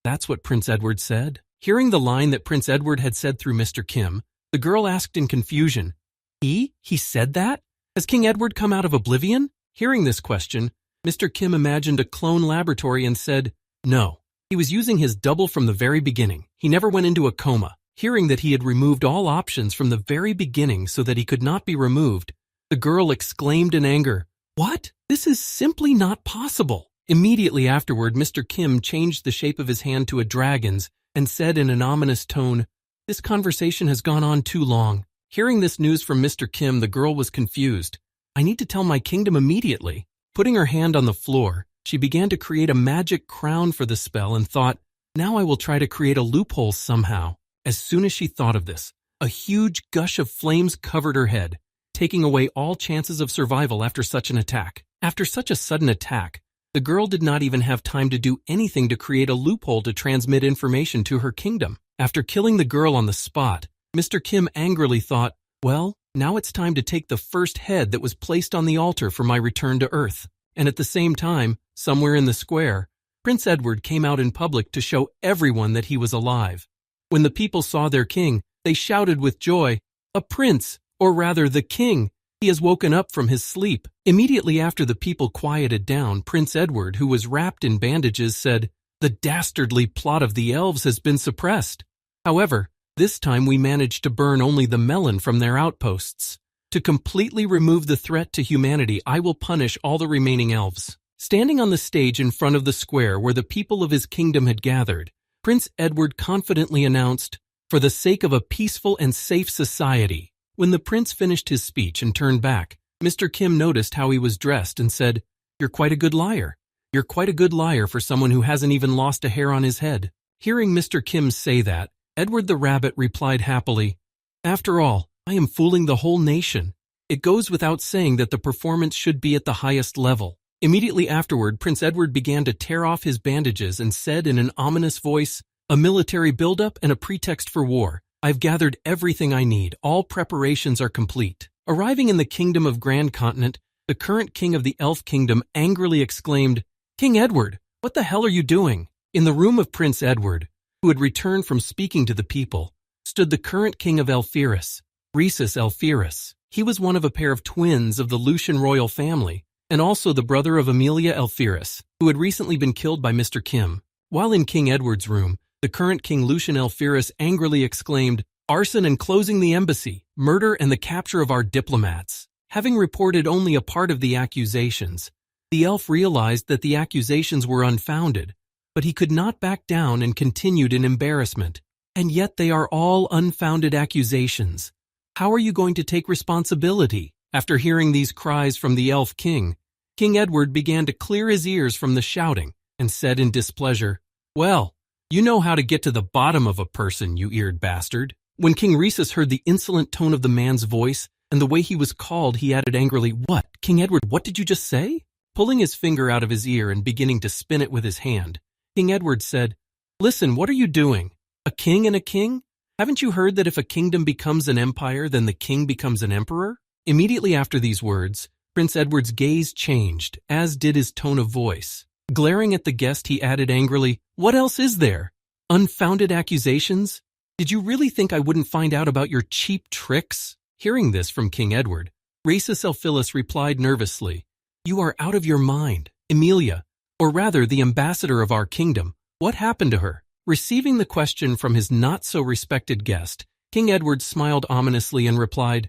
That's what Prince Edward said. Hearing the line that Prince Edward had said through Mr. Kim, the girl asked in confusion, He said that? Has King Edward come out of oblivion?" Hearing this question, Mr. Kim imagined a clone laboratory and said, "No, he was using his double from the very beginning. He never went into a coma." Hearing that he had removed all options from the very beginning so that he could not be removed, the girl exclaimed in anger, "What? This is simply not possible." Immediately afterward, Mr. Kim changed the shape of his hand to a dragon's and said in an ominous tone, "This conversation has gone on too long." Hearing this news from Mr. Kim, the girl was confused. "I need to tell my kingdom immediately." Putting her hand on the floor, she began to create a magic crown for the spell and thought, "Now I will try to create a loophole somehow." As soon as she thought of this, a huge gush of flames covered her head, taking away all chances of survival after such an attack. After such a sudden attack, the girl did not even have time to do anything to create a loophole to transmit information to her kingdom. After killing the girl on the spot, Mr. Kim angrily thought, "Well, now it's time to take the first head that was placed on the altar for my return to Earth." And at the same time, somewhere in the square, Prince Edward came out in public to show everyone that he was alive. When the people saw their king, they shouted with joy, "A prince, or rather the king, he has woken up from his sleep." Immediately after the people quieted down, Prince Edward, who was wrapped in bandages, said, "The dastardly plot of the elves has been suppressed. However, this time we managed to burn only the melon from their outposts. To completely remove the threat to humanity, I will punish all the remaining elves." Standing on the stage in front of the square where the people of his kingdom had gathered, Prince Edward confidently announced, "For the sake of a peaceful and safe society." When the prince finished his speech and turned back, Mr. Kim noticed how he was dressed and said, "You're quite a good liar. You're quite a good liar for someone who hasn't even lost a hair on his head." Hearing Mr. Kim say that, Edward the Rabbit replied happily, "After all, I am fooling the whole nation. It goes without saying that the performance should be at the highest level. Immediately afterward, Prince Edward began to tear off his bandages and said in an ominous voice, "A military buildup and a pretext for war. I've gathered everything I need. All preparations are complete." Arriving in the kingdom of Grand Continent, the current king of the Elf Kingdom angrily exclaimed, "King Edward, what the hell are you doing?" In the room of Prince Edward, who had returned from speaking to the people, stood the current king of Elphiris, Rhesus Elphiris. He was one of a pair of twins of the Lucian royal family, and also the brother of Amelia Elphiris, who had recently been killed by Mr. Kim. While in King Edward's room, the current King Lucian Elphiris angrily exclaimed, "Arson and closing the embassy, murder and the capture of our diplomats." Having reported only a part of the accusations, the elf realized that the accusations were unfounded, but he could not back down and continued in embarrassment. "And yet they are all unfounded accusations. How are you going to take responsibility?" After hearing these cries from the Elf King, King Edward began to clear his ears from the shouting and said in displeasure, "Well, you know how to get to the bottom of a person, you eared bastard." When King Rhesus heard the insolent tone of the man's voice and the way he was called, he added angrily, "What, King Edward, what did you just say?" Pulling his finger out of his ear and beginning to spin it with his hand, King Edward said, "Listen, what are you doing? A king and a king? Haven't you heard that if a kingdom becomes an empire, then the king becomes an emperor?" Immediately after these words, Prince Edward's gaze changed, as did his tone of voice. Glaring at the guest, he added angrily, "What else is there? Unfounded accusations? Did you really think I wouldn't find out about your cheap tricks?" Hearing this from King Edward, Rhesus Elphilis replied nervously, "You are out of your mind. Amelia, or rather the ambassador of our kingdom, what happened to her?" Receiving the question from his not-so-respected guest, King Edward smiled ominously and replied,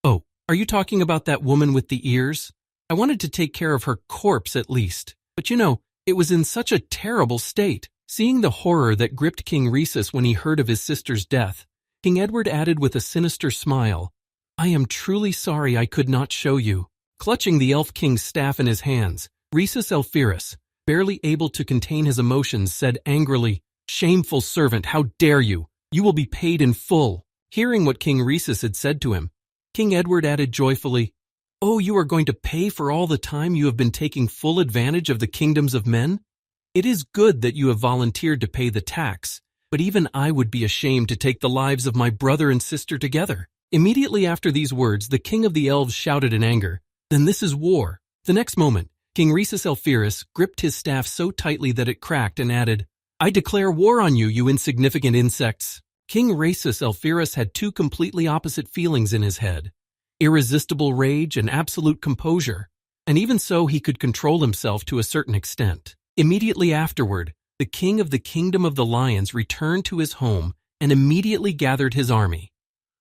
"Oh, are you talking about that woman with the ears? I wanted to take care of her corpse at least, but you know, it was in such a terrible state." Seeing the horror that gripped King Rhesus when he heard of his sister's death, King Edward added with a sinister smile, "I am truly sorry I could not show you." Clutching the Elf King's staff in his hands, Rhesus Elphiris, barely able to contain his emotions, said angrily, "Shameful servant, how dare you? You will be paid in full." Hearing what King Rhesus had said to him, King Edward added joyfully, "Oh, you are going to pay for all the time you have been taking full advantage of the kingdoms of men? It is good that you have volunteered to pay the tax, but even I would be ashamed to take the lives of my brother and sister together." Immediately after these words, the king of the elves shouted in anger, "Then this is war." The next moment, King Rhesus Elphiris gripped his staff so tightly that it cracked and added, "I declare war on you, you insignificant insects." King Rhesus Elphiris had two completely opposite feelings in his head, irresistible rage and absolute composure, and even so he could control himself to a certain extent. Immediately afterward, the king of the kingdom of the lions returned to his home and immediately gathered his army.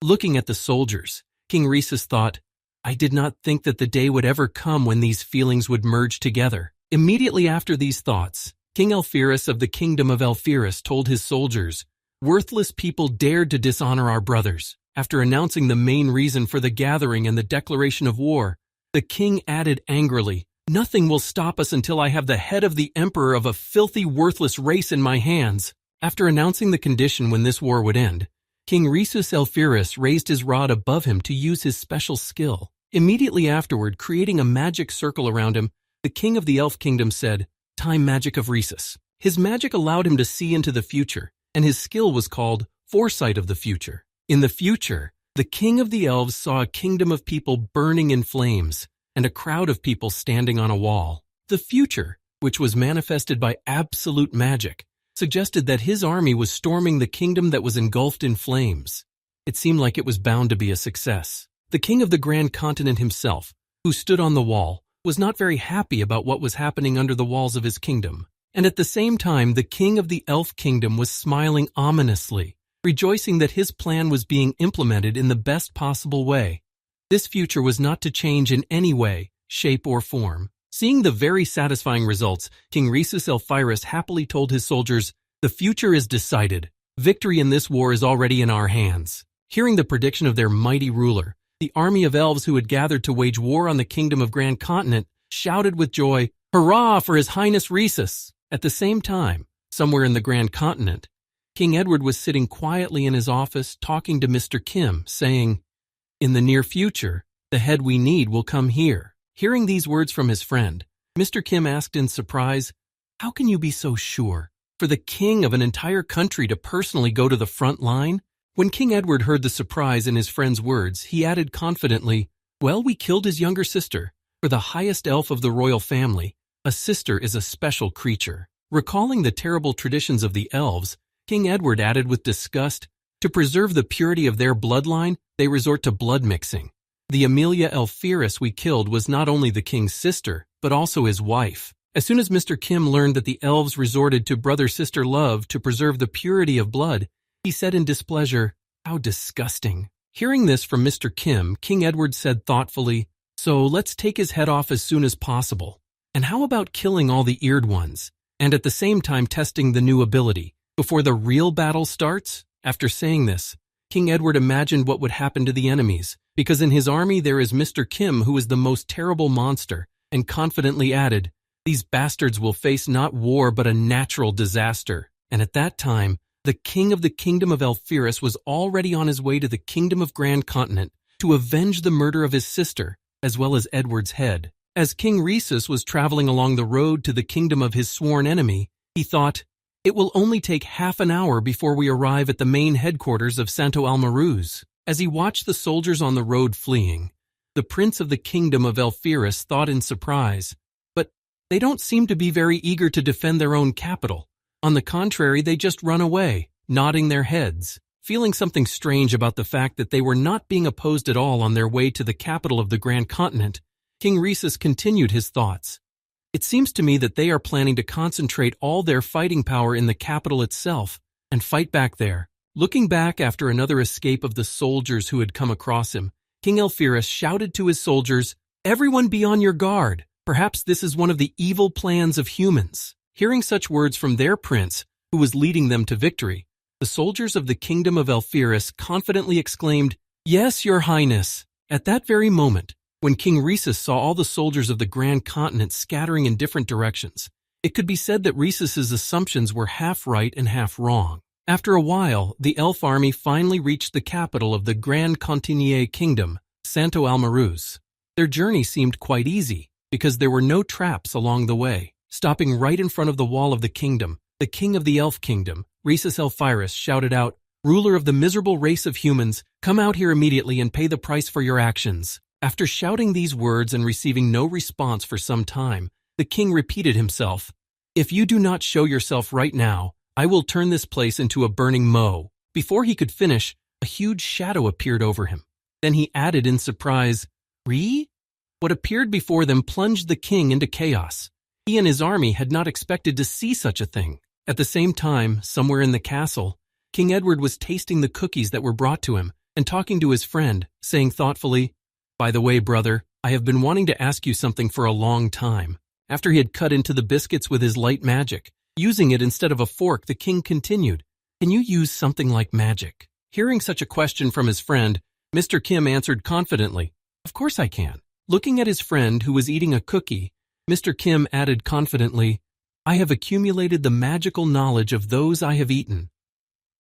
Looking at the soldiers, King Rhesus thought, "I did not think that the day would ever come when these feelings would merge together." Immediately after these thoughts, King Elphiris of the kingdom of Elphiris told his soldiers, "Worthless people dared to dishonor our brothers." After announcing the main reason for the gathering and the declaration of war, the king added angrily, "Nothing will stop us until I have the head of the emperor of a filthy, worthless race in my hands." After announcing the condition when this war would end, King Rhesus Elphiris raised his rod above him to use his special skill. Immediately afterward, creating a magic circle around him, the king of the elf kingdom said, "Time magic of Rhesus." His magic allowed him to see into the future, and his skill was called foresight of the future. In the future, the king of the elves saw a kingdom of people burning in flames and a crowd of people standing on a wall. The future, which was manifested by absolute magic, suggested that his army was storming the kingdom that was engulfed in flames. It seemed like it was bound to be a success. The king of the Grand Continent himself, who stood on the wall, was not very happy about what was happening under the walls of his kingdom. And at the same time, the king of the elf kingdom was smiling ominously, rejoicing that his plan was being implemented in the best possible way. This future was not to change in any way, shape, or form. Seeing the very satisfying results, King Rhesus Elphiris happily told his soldiers, "The future is decided. Victory in this war is already in our hands." Hearing the prediction of their mighty ruler, the army of elves who had gathered to wage war on the kingdom of Grand Continent shouted with joy, "Hurrah for His Highness Rhesus!" At the same time, somewhere in the Grand Continent, King Edward was sitting quietly in his office talking to Mr. Kim, saying, "In the near future, The head we need will come here. Hearing these words from his friend, Mr. Kim asked in surprise, "How can you be so sure? For the king of an entire country to personally go to the front line?" When King Edward heard the surprise in his friend's words, he added confidently, "Well, we killed his younger sister. For the highest elf of the royal family, a sister is a special creature." Recalling the terrible traditions of the elves, King Edward added with disgust, "To preserve the purity of their bloodline, they resort to blood mixing. The Amelia Elpheris we killed was not only the king's sister, but also his wife." As soon as Mr. Kim learned that the elves resorted to brother-sister love to preserve the purity of blood, he said in displeasure, "How disgusting." Hearing this from Mr. Kim, King Edward said thoughtfully, "So let's take his head off as soon as possible. And how about killing all the eared ones, and at the same time testing the new ability, before the real battle starts?" After saying this, King Edward imagined what would happen to the enemies, because in his army there is Mr. Kim, who is the most terrible monster, and confidently added, "These bastards will face not war but a natural disaster." And at that time, the king of the kingdom of Elpheris was already on his way to the kingdom of Grand Continent to avenge the murder of his sister, as well as Edward's head. As King Rhesus was traveling along the road to the kingdom of his sworn enemy, he thought, "It will only take half an hour before we arrive at the main headquarters of Santo Almaruz." As he watched the soldiers on the road fleeing, the prince of the kingdom of Elpheris thought in surprise, "But they don't seem to be very eager to defend their own capital. On the contrary, they just run away, nodding their heads." Feeling something strange about the fact that they were not being opposed at all on their way to the capital of the Grand Continent, King Rhesus continued his thoughts. "It seems to me that they are planning to concentrate all their fighting power in the capital itself and fight back there." Looking back after another escape of the soldiers who had come across him, King Elpheris shouted to his soldiers, "Everyone be on your guard. Perhaps this is one of the evil plans of humans." Hearing such words from their prince, who was leading them to victory, the soldiers of the kingdom of Elpheris confidently exclaimed, "Yes, your highness." At that very moment, when King Rhesus saw all the soldiers of the Grand Continent scattering in different directions, it could be said that Rhesus's assumptions were half right and half wrong. After a while, the elf army finally reached the capital of the Grand Continent kingdom, Santo Almaruz. Their journey seemed quite easy, because there were no traps along the way. Stopping right in front of the wall of the kingdom, the king of the elf kingdom, Rhesus Elpheris, shouted out, "Ruler of the miserable race of humans, come out here immediately and pay the price for your actions." After shouting these words and receiving no response for some time, the king repeated himself, "If you do not show yourself right now, I will turn this place into a burning mow." Before he could finish, a huge shadow appeared over him. Then he added in surprise, "Re?" What appeared before them plunged the king into chaos. He and his army had not expected to see such a thing. At the same time, somewhere in the castle, King Edward was tasting the cookies that were brought to him and talking to his friend, saying thoughtfully, "By the way, brother, I have been wanting to ask you something for a long time." After he had cut into the biscuits with his light magic, using it instead of a fork, the king continued, "Can you use something like magic?" Hearing such a question from his friend, Mr. Kim answered confidently, "Of course I can." Looking at his friend who was eating a cookie, Mr. Kim added confidently, "I have accumulated the magical knowledge of those I have eaten."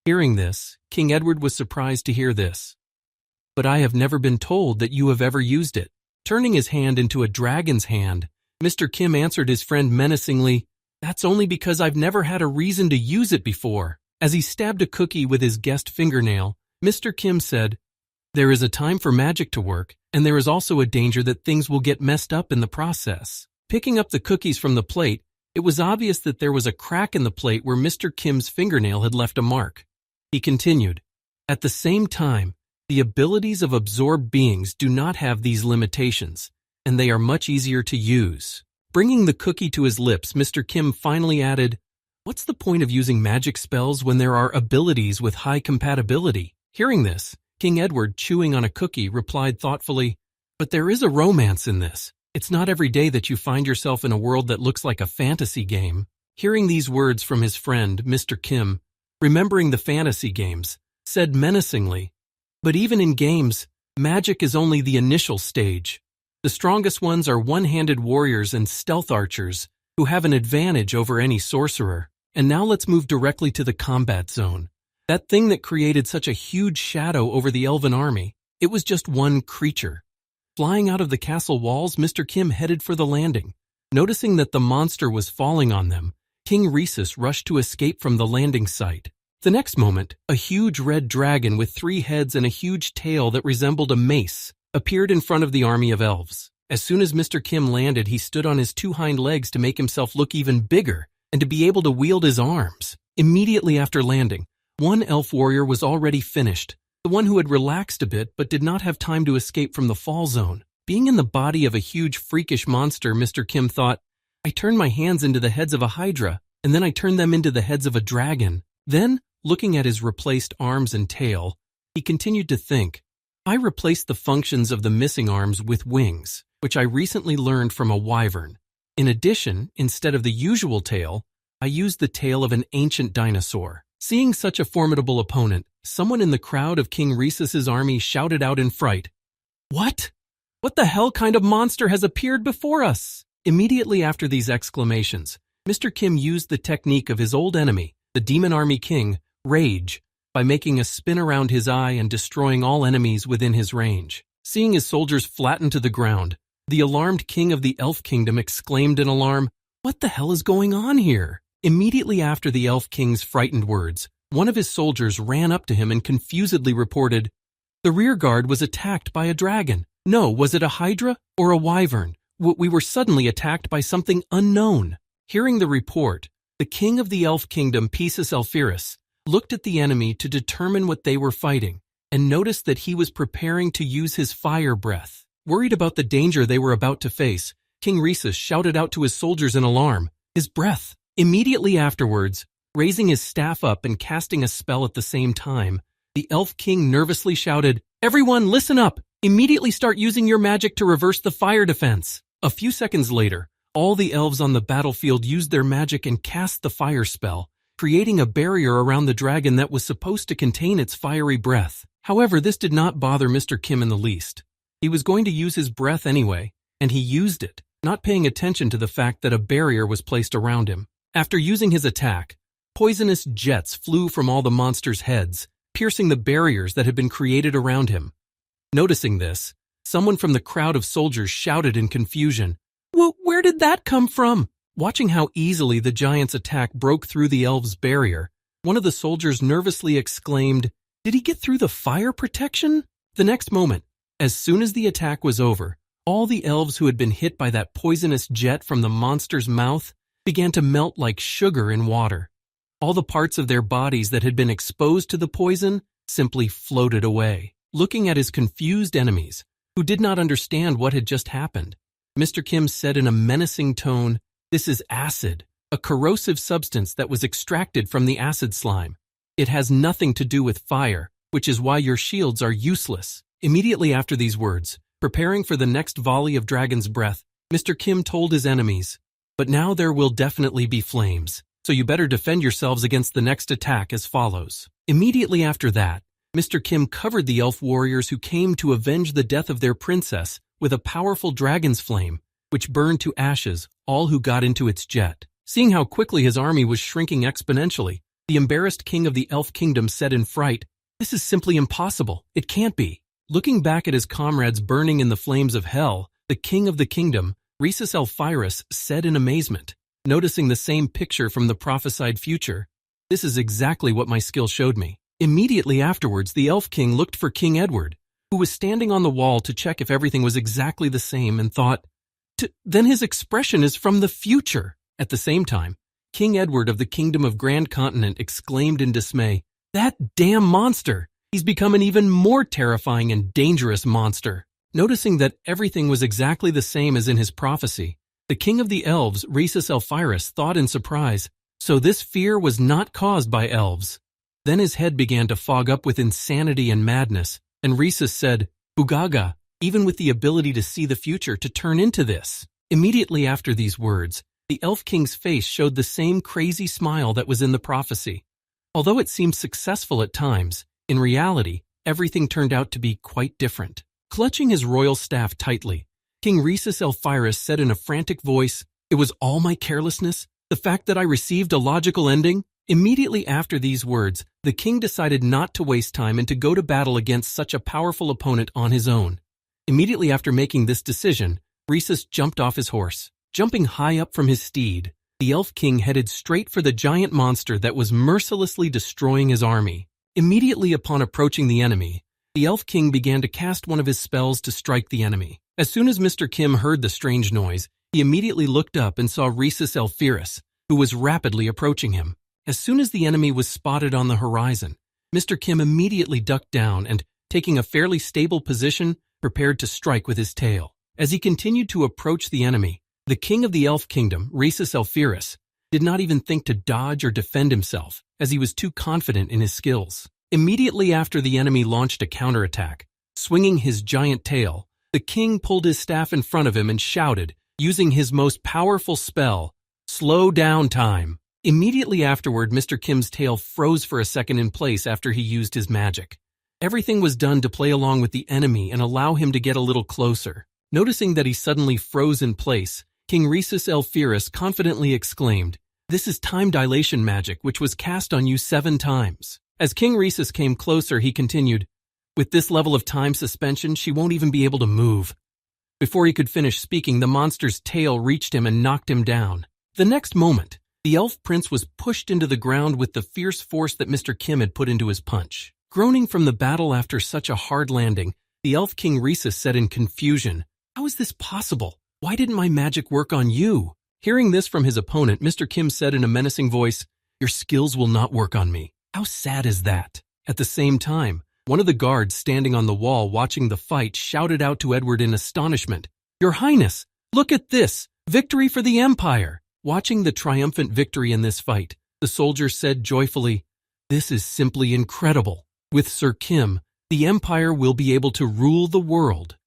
Hearing this, King Edward was surprised to hear this. "But I have never been told that you have ever used it." Turning his hand into a dragon's hand, Mr. Kim answered his friend menacingly, "That's only because I've never had a reason to use it before." As he stabbed a cookie with his guest fingernail, Mr. Kim said, "There is a time for magic to work, and there is also a danger that things will get messed up in the process." Picking up the cookies from the plate, it was obvious that there was a crack in the plate where Mr. Kim's fingernail had left a mark. He continued, "At the same time, the abilities of absorbed beings do not have these limitations, and they are much easier to use." Bringing the cookie to his lips, Mr. Kim finally added, "What's the point of using magic spells when there are abilities with high compatibility?" Hearing this, King Edward, chewing on a cookie, replied thoughtfully, "But there is a romance in this. It's not every day that you find yourself in a world that looks like a fantasy game." Hearing these words from his friend, Mr. Kim, remembering the fantasy games, said menacingly, "But even in games, magic is only the initial stage. The strongest ones are one-handed warriors and stealth archers who have an advantage over any sorcerer. And now let's move directly to the combat zone. That thing that created such a huge shadow over the elven army, it was just one creature. Flying out of the castle walls, Mr. Kim headed for the landing. Noticing that the monster was falling on them, King Rhesus rushed to escape from the landing site. The next moment, a huge red dragon with 3 heads and a huge tail that resembled a mace appeared in front of the army of elves. As soon as Mr. Kim landed, he stood on his 2 hind legs to make himself look even bigger and to be able to wield his arms. Immediately after landing, one elf warrior was already finished, the one who had relaxed a bit but did not have time to escape from the fall zone. Being in the body of a huge freakish monster, Mr. Kim thought, I turned my hands into the heads of a hydra, and then I turned them into the heads of a dragon. Then, looking at his replaced arms and tail, he continued to think, I replaced the functions of the missing arms with wings, which I recently learned from a wyvern. In addition, instead of the usual tail, I used the tail of an ancient dinosaur. Seeing such a formidable opponent, someone in the crowd of King Rhesus's army shouted out in fright, What? What the hell kind of monster has appeared before us? Immediately after these exclamations, Mr. Kim used the technique of his old enemy, the Demon Army King, Rage, by making a spin around his eye and destroying all enemies within his range. Seeing his soldiers flatten to the ground, the alarmed king of the Elf Kingdom exclaimed in alarm, What the hell is going on here? Immediately after the Elf King's frightened words, one of his soldiers ran up to him and confusedly reported, The rear guard was attacked by a dragon. No, was it a hydra or a wyvern? We were suddenly attacked by something unknown. Hearing the report, the king of the Elf Kingdom, Pesus Alphyrus, looked at the enemy to determine what they were fighting and noticed that he was preparing to use his fire breath. Worried about the danger they were about to face, King Rhesus shouted out to his soldiers in alarm, His breath! Immediately afterwards, raising his staff up and casting a spell at the same time, the Elf King nervously shouted, Everyone, listen up! Immediately start using your magic to reverse the fire defense. A few seconds later, all the elves on the battlefield used their magic and cast the fire spell, creating a barrier around the dragon that was supposed to contain its fiery breath. However, this did not bother Mr. Kim in the least. He was going to use his breath anyway, and he used it, not paying attention to the fact that a barrier was placed around him. After using his attack, poisonous jets flew from all the monster's heads, piercing the barriers that had been created around him. Noticing this, someone from the crowd of soldiers shouted in confusion, Where did that come from? Watching how easily the giant's attack broke through the elves' barrier, one of the soldiers nervously exclaimed, Did he get through the fire protection? The next moment, as soon as the attack was over, all the elves who had been hit by that poisonous jet from the monster's mouth began to melt like sugar in water. All the parts of their bodies that had been exposed to the poison simply floated away. Looking at his confused enemies, who did not understand what had just happened, Mr. Kim said in a menacing tone, This is acid, a corrosive substance that was extracted from the acid slime. It has nothing to do with fire, which is why your shields are useless. Immediately after these words, preparing for the next volley of dragon's breath, Mr. Kim told his enemies, But now there will definitely be flames, so you better defend yourselves against the next attack as follows. Immediately after that, Mr. Kim covered the elf warriors who came to avenge the death of their princess with a powerful dragon's flame, which burned to ashes all who got into its jet. Seeing how quickly his army was shrinking exponentially, the embarrassed king of the Elf Kingdom said in fright, This is simply impossible. It can't be. Looking back at his comrades burning in the flames of hell, the king of the kingdom, Rhesus Alphyrus, said in amazement, noticing the same picture from the prophesied future, This is exactly what my skill showed me. Immediately afterwards, the Elf King looked for King Edward, who was standing on the wall to check if everything was exactly the same, and thought, Then his expression is from the future. At the same time, King Edward of the Kingdom of Grand Continent exclaimed in dismay, That damn monster! He's become an even more terrifying and dangerous monster. Noticing that everything was exactly the same as in his prophecy, the king of the elves, Rhesus Alphyrus, thought in surprise, So this fear was not caused by elves. Then his head began to fog up with insanity and madness, and Rhesus said, Ugaga, even with the ability to see the future, to turn into this. Immediately after these words, the Elf King's face showed the same crazy smile that was in the prophecy. Although it seemed successful at times, in reality, everything turned out to be quite different. Clutching his royal staff tightly, King Rhesus Alphyrus said in a frantic voice, It was all my carelessness, the fact that I received a logical ending. Immediately after these words, the king decided not to waste time and to go to battle against such a powerful opponent on his own. Immediately after making this decision, Rhesus jumped off his horse. Jumping high up from his steed, the Elf King headed straight for the giant monster that was mercilessly destroying his army. Immediately upon approaching the enemy, the Elf King began to cast one of his spells to strike the enemy. As soon as Mr. Kim heard the strange noise, he immediately looked up and saw Rhesus Elphyrus, who was rapidly approaching him. As soon as the enemy was spotted on the horizon, Mr. Kim immediately ducked down and, taking a fairly stable position, prepared to strike with his tail. As he continued to approach the enemy, the king of the Elf Kingdom, Rhesus Elphyrus, did not even think to dodge or defend himself, as he was too confident in his skills. Immediately after the enemy launched a counterattack, swinging his giant tail, the king pulled his staff in front of him and shouted, using his most powerful spell, "Slow down time." Immediately afterward, Mr. Kim's tail froze for a second in place after he used his magic. Everything was done to play along with the enemy and allow him to get a little closer. Noticing that he suddenly froze in place, King Rhesus Elphyrus confidently exclaimed, "This is time dilation magic, which was cast on you 7 times. As King Rhesus came closer, he continued, "With this level of time suspension, she won't even be able to move." Before he could finish speaking, the monster's tail reached him and knocked him down. The next moment, the elf prince was pushed into the ground with the fierce force that Mr. Kim had put into his punch. Groaning from the battle after such a hard landing, the Elf King Rhesus said in confusion, "How is this possible? Why didn't my magic work on you?" Hearing this from his opponent, Mr. Kim said in a menacing voice, "Your skills will not work on me. How sad is that?" At the same time, one of the guards standing on the wall watching the fight shouted out to Edward in astonishment, "Your Highness, look at this! Victory for the Empire!" Watching the triumphant victory in this fight, the soldier said joyfully, "This is simply incredible. With Sir Kim, the Empire will be able to rule the world."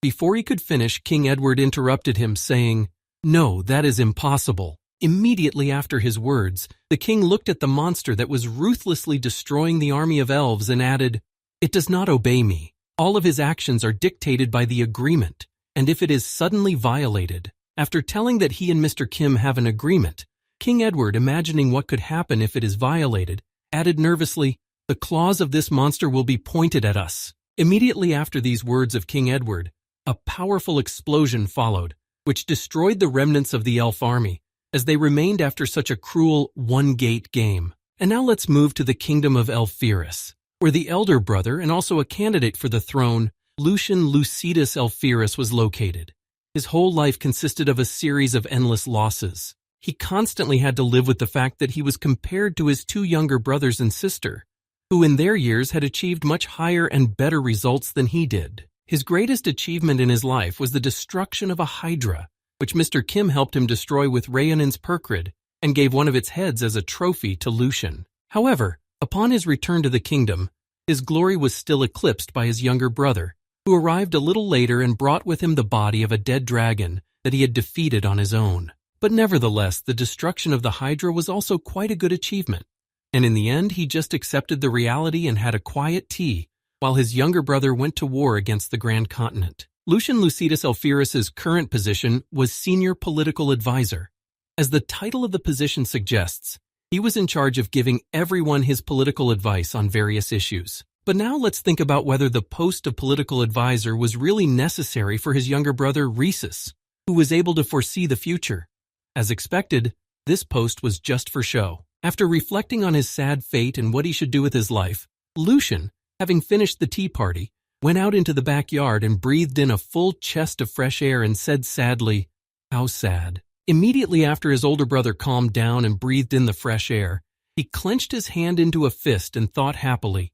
Before he could finish, King Edward interrupted him, saying, "No, that is impossible." Immediately after his words, the king looked at the monster that was ruthlessly destroying the army of elves and added, "It does not obey me. All of his actions are dictated by the agreement, and if it is suddenly violated..." After telling that he and Mr. Kim have an agreement, King Edward, imagining what could happen if it is violated, added nervously, "The claws of this monster will be pointed at us." Immediately after these words of King Edward, a powerful explosion followed, which destroyed the remnants of the elf army, as they remained after such a cruel one-gate game. And now let's move to the kingdom of Elphyrus, where the elder brother and also a candidate for the throne, Lucian Lucidus Elphyrus, was located. His whole life consisted of a series of endless losses. He constantly had to live with the fact that he was compared to his 2 younger brothers and sister, who in their years had achieved much higher and better results than he did. His greatest achievement in his life was the destruction of a hydra, which Mr. Kim helped him destroy with Rheonan's Percrid and gave one of its heads as a trophy to Lucian. However, upon his return to the kingdom, his glory was still eclipsed by his younger brother, who arrived a little later and brought with him the body of a dead dragon that he had defeated on his own. But nevertheless, the destruction of the hydra was also quite a good achievement, and in the end he just accepted the reality and had a quiet tea while his younger brother went to war against the Grand Continent. Lucian Lucidus Elphyrus's current position was Senior Political Advisor. As the title of the position suggests, he was in charge of giving everyone his political advice on various issues. But now let's think about whether the post of political advisor was really necessary for his younger brother Rhesus, who was able to foresee the future. As expected, this post was just for show. After reflecting on his sad fate and what he should do with his life, Lucian, having finished the tea party, went out into the backyard and breathed in a full chest of fresh air and said sadly, "How sad." Immediately after his older brother calmed down and breathed in the fresh air, he clenched his hand into a fist and thought happily,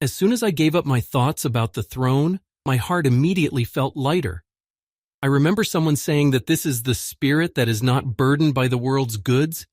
"As soon as I gave up my thoughts about the throne, my heart immediately felt lighter. I remember someone saying that this is the spirit that is not burdened by the world's goods.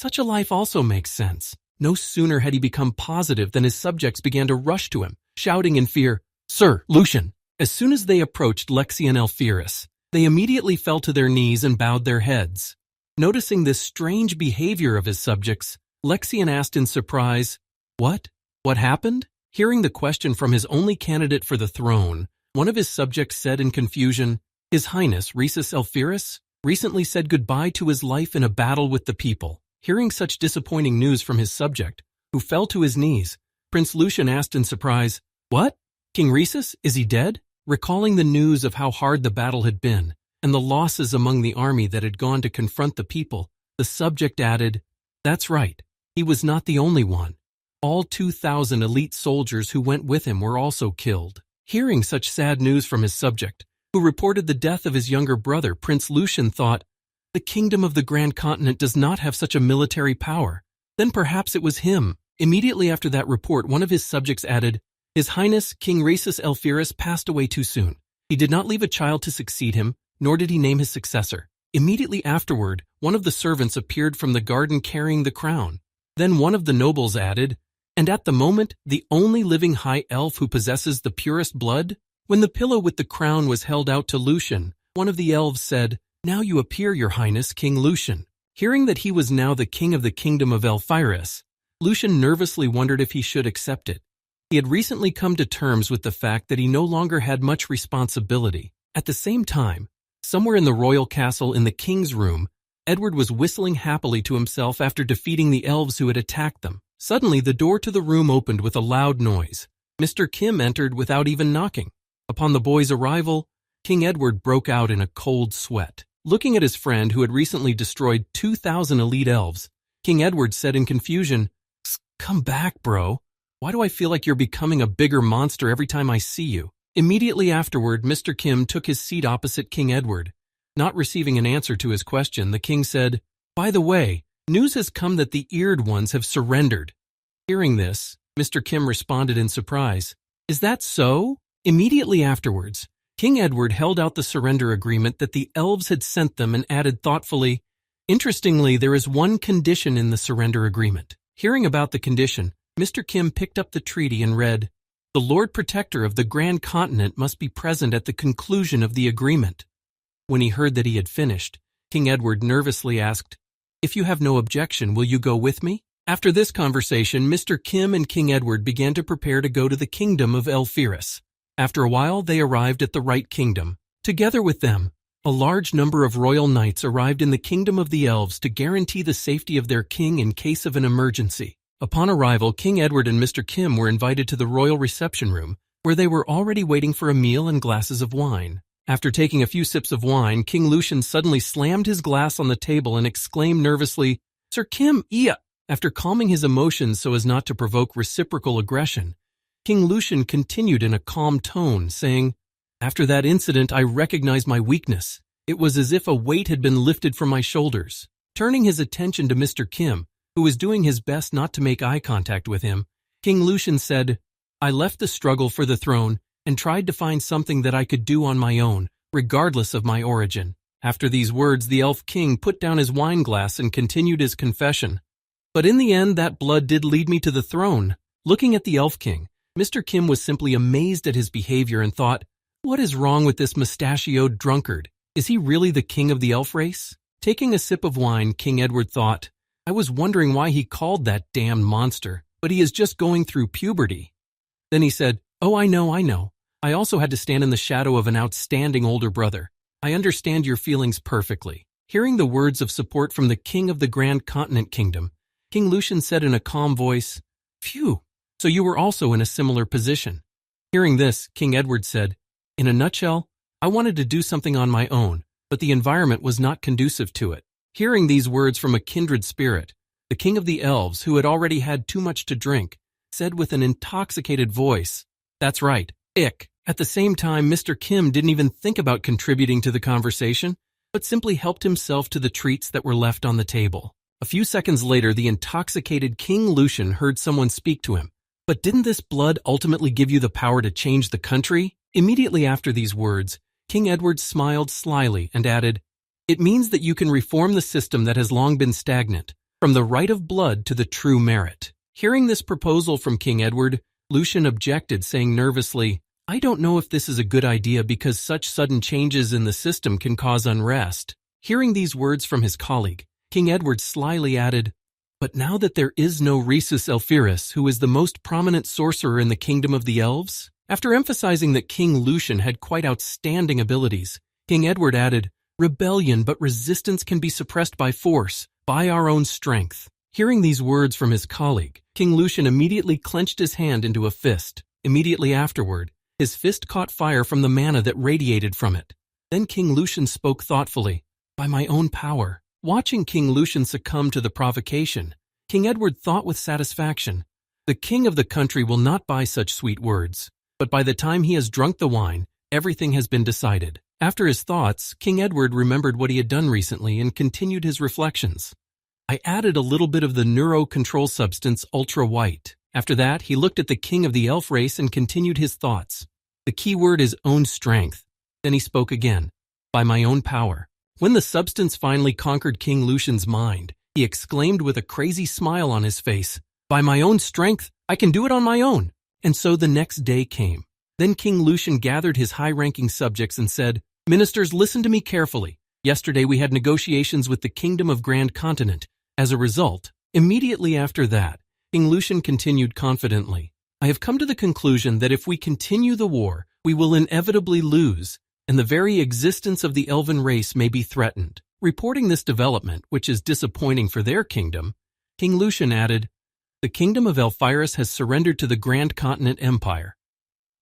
Such a life also makes sense." No sooner had he become positive than his subjects began to rush to him, shouting in fear, "Sir, Lucian!" As soon as they approached Lexian Elphyrus, they immediately fell to their knees and bowed their heads. Noticing this strange behavior of his subjects, Lexian asked in surprise, "What? What happened?" Hearing the question from his only candidate for the throne, one of his subjects said in confusion, "His Highness Rhesus Elphyrus recently said goodbye to his life in a battle with the people." Hearing such disappointing news from his subject, who fell to his knees, Prince Lucian asked in surprise, "What? King Rhesus, is he dead?" recalling the news of how hard the battle had been and the losses among the army that had gone to confront the people, the subject added, "That's right, he was not the only one. All 2,000 elite soldiers who went with him were also killed." Hearing such sad news from his subject, who reported the death of his younger brother, Prince Lucian thought, "The kingdom of the Grand Continent does not have such a military power. Then perhaps it was him." Immediately after that report, one of his subjects added, "His Highness King Rhesus Elpirus passed away too soon. He did not leave a child to succeed him, nor did he name his successor." Immediately afterward, one of the servants appeared from the garden carrying the crown. Then one of the nobles added, "And at the moment, the only living high elf who possesses the purest blood?" When the pillow with the crown was held out to Lucian, one of the elves said, "Now you appear, your highness, King Lucian." Hearing that he was now the king of the kingdom of Elpirus, Lucian nervously wondered if he should accept it. He had recently come to terms with the fact that he no longer had much responsibility. At the same time, somewhere in the royal castle in the king's room, Edward was whistling happily to himself after defeating the elves who had attacked them. Suddenly, the door to the room opened with a loud noise. Mr. Kim entered without even knocking. Upon the boy's arrival, King Edward broke out in a cold sweat. Looking at his friend who had recently destroyed 2,000 elite elves, King Edward said in confusion, "Come back, bro. Why do I feel like you're becoming a bigger monster every time I see you?" Immediately afterward, Mr. Kim took his seat opposite King Edward. Not receiving an answer to his question, the king said, "By the way, news has come that the eared ones have surrendered." Hearing this, Mr. Kim responded in surprise, "Is that so?" Immediately afterwards, King Edward held out the surrender agreement that the elves had sent them and added thoughtfully, "Interestingly, there is one condition in the surrender agreement." Hearing about the condition, Mr. Kim picked up the treaty and read, "The Lord Protector of the Grand Continent must be present at the conclusion of the agreement." When he heard that he had finished, King Edward nervously asked, "If you have no objection, will you go with me?" After this conversation, Mr. Kim and King Edward began to prepare to go to the kingdom of Elpirus. After a while, they arrived at the right kingdom. Together with them, a large number of royal knights arrived in the kingdom of the elves to guarantee the safety of their king in case of an emergency. Upon arrival, King Edward and Mr. Kim were invited to the royal reception room, where they were already waiting for a meal and glasses of wine. After taking a few sips of wine, King Lucian suddenly slammed his glass on the table and exclaimed nervously, "Sir Kim, iya!" After calming his emotions so as not to provoke reciprocal aggression, King Lucian continued in a calm tone, saying, "After that incident, I recognized my weakness. It was as if a weight had been lifted from my shoulders." Turning his attention to Mr. Kim, who was doing his best not to make eye contact with him, King Lucian said, "I left the struggle for the throne and tried to find something that I could do on my own, regardless of my origin." After these words, the elf king put down his wine glass and continued his confession. "But in the end, that blood did lead me to the throne." Looking at the elf king, Mr. Kim was simply amazed at his behavior and thought, "What is wrong with this mustachioed drunkard? Is he really the king of the elf race?" Taking a sip of wine, King Edward thought, "I was wondering why he called that damned monster, but he is just going through puberty." Then he said, "Oh, I know. I also had to stand in the shadow of an outstanding older brother. I understand your feelings perfectly." Hearing the words of support from the king of the Grand Continent Kingdom, King Lucian said in a calm voice, "Phew, so you were also in a similar position." Hearing this, King Edward said, "In a nutshell, I wanted to do something on my own, but the environment was not conducive to it." Hearing these words from a kindred spirit, the king of the elves, who had already had too much to drink, said with an intoxicated voice, "That's right, ick." At the same time, Mr. Kim didn't even think about contributing to the conversation, but simply helped himself to the treats that were left on the table. A few seconds later, the intoxicated King Lucian heard someone speak to him. "But didn't this blood ultimately give you the power to change the country?" Immediately after these words, King Edward smiled slyly and added, "It means that you can reform the system that has long been stagnant, from the right of blood to the true merit." Hearing this proposal from King Edward, Lucian objected, saying nervously, "I don't know if this is a good idea because such sudden changes in the system can cause unrest." Hearing these words from his colleague, King Edward slyly added, "But now that there is no Rhesus Elpirus, who is the most prominent sorcerer in the kingdom of the elves?" After emphasizing that King Lucian had quite outstanding abilities, King Edward added, "Rebellion, but resistance can be suppressed by force, by our own strength." Hearing these words from his colleague, King Lucian immediately clenched his hand into a fist. Immediately afterward, His fist caught fire from the mana that radiated from it. Then King Lucian spoke thoughtfully, "By my own power." Watching King Lucian succumb to the provocation, King Edward thought with satisfaction, "The king of the country will not buy such sweet words." But by the time he has drunk the wine, everything has been decided. After his thoughts, King Edward remembered what he had done recently and continued his reflections. "I added a little bit of the neuro-control substance Ultra White." After that, he looked at the king of the elf race and continued his thoughts. The key word is own strength. Then he spoke again, "By my own power." When the substance finally conquered King Lucian's mind, he exclaimed with a crazy smile on his face, "By my own strength, I can do it on my own." And so the next day came. Then King Lucian gathered his high-ranking subjects and said, "Ministers, listen to me carefully. Yesterday we had negotiations with the Kingdom of Grand Continent. As a result, immediately after that, King Lucian continued confidently, I have come to the conclusion that if we continue the war, we will inevitably lose, and the very existence of the elven race may be threatened." Reporting this development, which is disappointing for their kingdom, King Lucian added, "The kingdom of Elphyrus has surrendered to the Grand Continent Empire."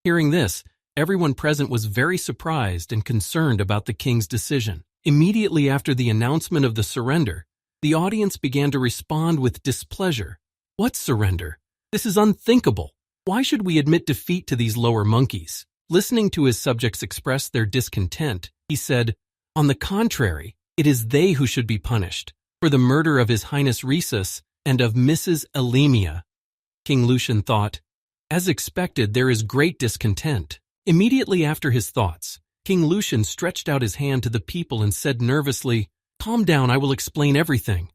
Hearing this, everyone present was very surprised and concerned about the king's decision. Immediately after the announcement of the surrender, the audience began to respond with displeasure. "What surrender? This is unthinkable. Why should we admit defeat to these lower monkeys?" Listening to his subjects express their discontent, he said, "On the contrary, it is they who should be punished for the murder of His Highness Rhesus and of Mrs. Elimia." King Lucian thought, "As expected, there is great discontent." Immediately after his thoughts, King Lucian stretched out his hand to the people and said nervously, "Calm down, I will explain everything."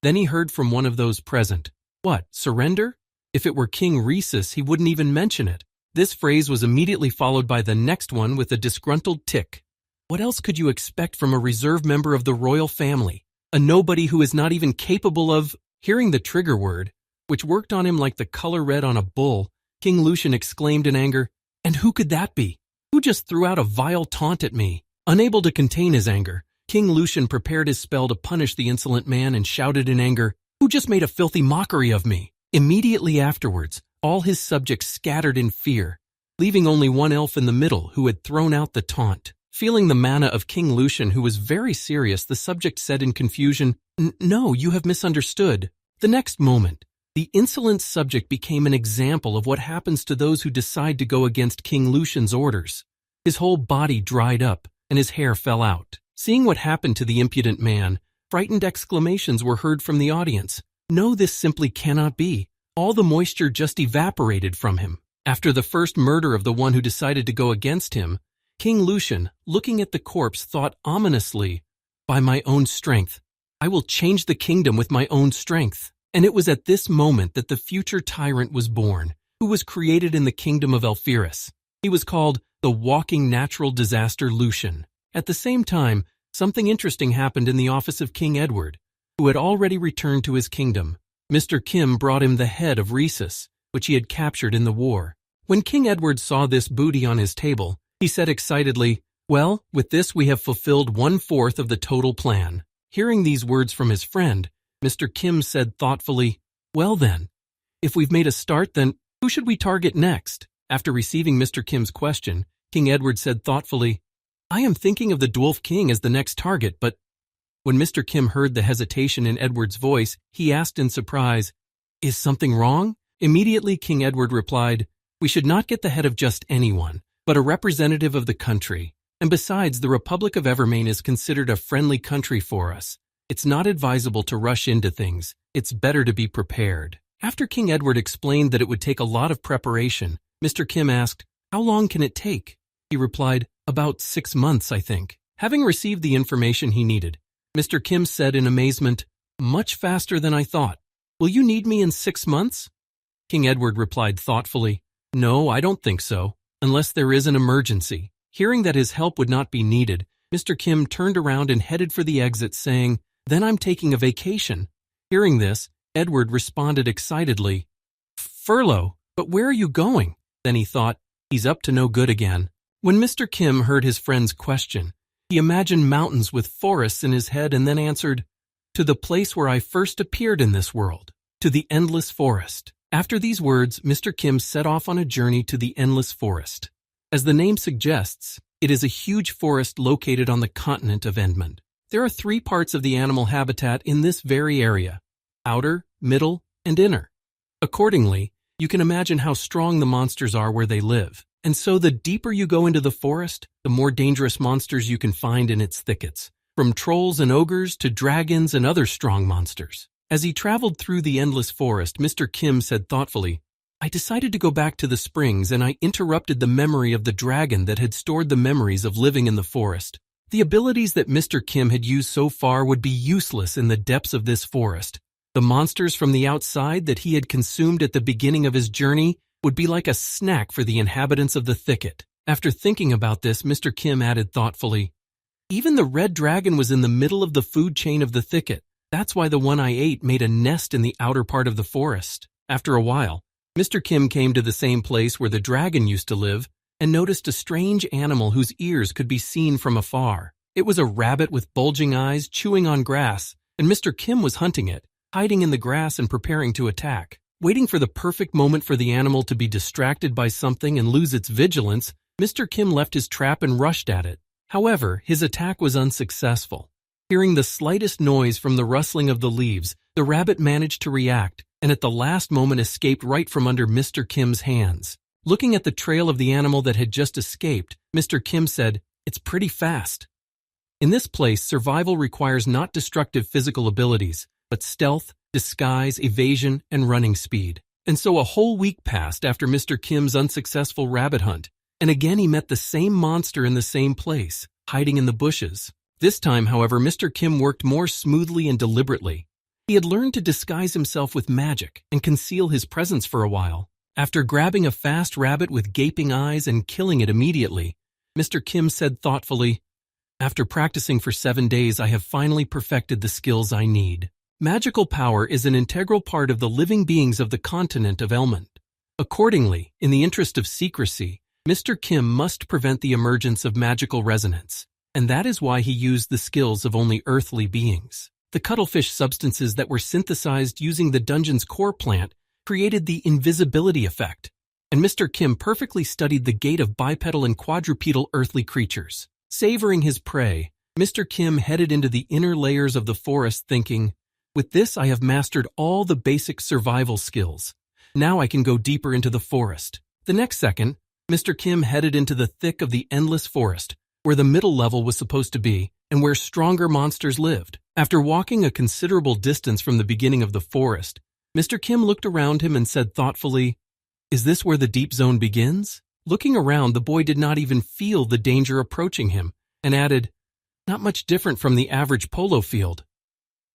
Then he heard from one of those present, "What, surrender? If it were King Rhesus, he wouldn't even mention it." This phrase was immediately followed by the next one with a disgruntled tick. What else could you expect from a reserve member of the royal family? A nobody who is not even capable of... Hearing the trigger word, which worked on him like the color red on a bull, King Lucian exclaimed in anger, "And who could that be? Who just threw out a vile taunt at me?" Unable to contain his anger, King Lucian prepared his spell to punish the insolent man and shouted in anger, "Who just made a filthy mockery of me?" Immediately afterwards, all his subjects scattered in fear, leaving only one elf in the middle who had thrown out the taunt. Feeling the manner of King Lucian, who was very serious, the subject said in confusion, "No, you have misunderstood." The next moment, the insolent subject became an example of what happens to those who decide to go against King Lucian's orders. His whole body dried up, and his hair fell out. Seeing what happened to the impudent man, frightened exclamations were heard from the audience. "No, this simply cannot be. All the moisture just evaporated from him." After the first murder of the one who decided to go against him, King Lucian, looking at the corpse, thought ominously, "By my own strength, I will change the kingdom with my own strength." And it was at this moment that the future tyrant was born, who was created in the kingdom of Elphyrus. He was called the Walking Natural Disaster Lucian. At the same time, something interesting happened in the office of King Edward, who had already returned to his kingdom. Mr. Kim brought him the head of Rhesus, which he had captured in the war. When King Edward saw this booty on his table, he said excitedly, "Well, with this we have fulfilled 1/4 of the total plan." Hearing these words from his friend, Mr. Kim said thoughtfully, "Well then, if we've made a start, then who should we target next?" After receiving Mr. Kim's question, King Edward said thoughtfully, "I am thinking of the Dwarf King as the next target, but..." When Mr. Kim heard the hesitation in Edward's voice, he asked in surprise, "Is something wrong?" Immediately King Edward replied, "We should not get the head of just anyone, but a representative of the country. And besides, the Republic of Evermain is considered a friendly country for us. It's not advisable to rush into things. It's better to be prepared." After King Edward explained that it would take a lot of preparation, Mr. Kim asked, "How long can it take?" He replied, "About 6 months, I think." Having received the information he needed, Mr. Kim said in amazement, "Much faster than I thought. Will you need me in 6 months?" King Edward replied thoughtfully, "No, I don't think so, unless there is an emergency." Hearing that his help would not be needed, Mr. Kim turned around and headed for the exit, saying, "Then I'm taking a vacation." Hearing this, Edward responded excitedly, "Furlough? But where are you going?" Then he thought, "He's up to no good again." When Mr. Kim heard his friend's question, he imagined mountains with forests in his head and then answered, "To the place where I first appeared in this world, to the endless forest." After these words, Mr. Kim set off on a journey to the endless forest. As the name suggests, it is a huge forest located on the continent of Endmund. There are 3 parts of the animal habitat in this very area: outer, middle, and inner. Accordingly, you can imagine how strong the monsters are where they live. And so the deeper you go into the forest, the more dangerous monsters you can find in its thickets, from trolls and ogres to dragons and other strong monsters. As he traveled through the endless forest, Mr. Kim said thoughtfully, "I decided to go back to the springs, and I interrupted the memory of the dragon that had stored the memories of living in the forest. The abilities that Mr. Kim had used so far would be useless in the depths of this forest. The monsters from the outside that he had consumed at the beginning of his journey would be like a snack for the inhabitants of the thicket." After thinking about this, Mr. Kim added thoughtfully, "Even the red dragon was in the middle of the food chain of the thicket. That's why the one I ate made a nest in the outer part of the forest." After a while, Mr. Kim came to the same place where the dragon used to live and noticed a strange animal whose ears could be seen from afar. It was a rabbit with bulging eyes chewing on grass, and Mr. Kim was hunting it, hiding in the grass and preparing to attack. Waiting for the perfect moment for the animal to be distracted by something and lose its vigilance, Mr. Kim left his trap and rushed at it. However, his attack was unsuccessful. Hearing the slightest noise from the rustling of the leaves, the rabbit managed to react, and at the last moment escaped right from under Mr. Kim's hands. Looking at the trail of the animal that had just escaped, Mr. Kim said, "It's pretty fast." In this place, survival requires not destructive physical abilities, but stealth, disguise, evasion, and running speed. And so a whole week passed after Mr. Kim's unsuccessful rabbit hunt, and again he met the same monster in the same place, hiding in the bushes. This time, however, Mr. Kim worked more smoothly and deliberately. He had learned to disguise himself with magic and conceal his presence for a while. After grabbing a fast rabbit with gaping eyes and killing it immediately, Mr. Kim said thoughtfully, "After practicing for 7 days, I have finally perfected the skills I need." Magical power is an integral part of the living beings of the continent of Elmond. Accordingly, in the interest of secrecy, Mr. Kim must prevent the emergence of magical resonance, and that is why he used the skills of only earthly beings. The cuttlefish substances that were synthesized using the dungeon's core plant created the invisibility effect, and Mr. Kim perfectly studied the gait of bipedal and quadrupedal earthly creatures. Savoring his prey, Mr. Kim headed into the inner layers of the forest thinking, "With this, I have mastered all the basic survival skills. Now I can go deeper into the forest." The next second, Mr. Kim headed into the thick of the endless forest, where the middle level was supposed to be, and where stronger monsters lived. After walking a considerable distance from the beginning of the forest, Mr. Kim looked around him and said thoughtfully, "Is this where the deep zone begins?" Looking around, the boy did not even feel the danger approaching him, and added, "Not much different from the average polo field."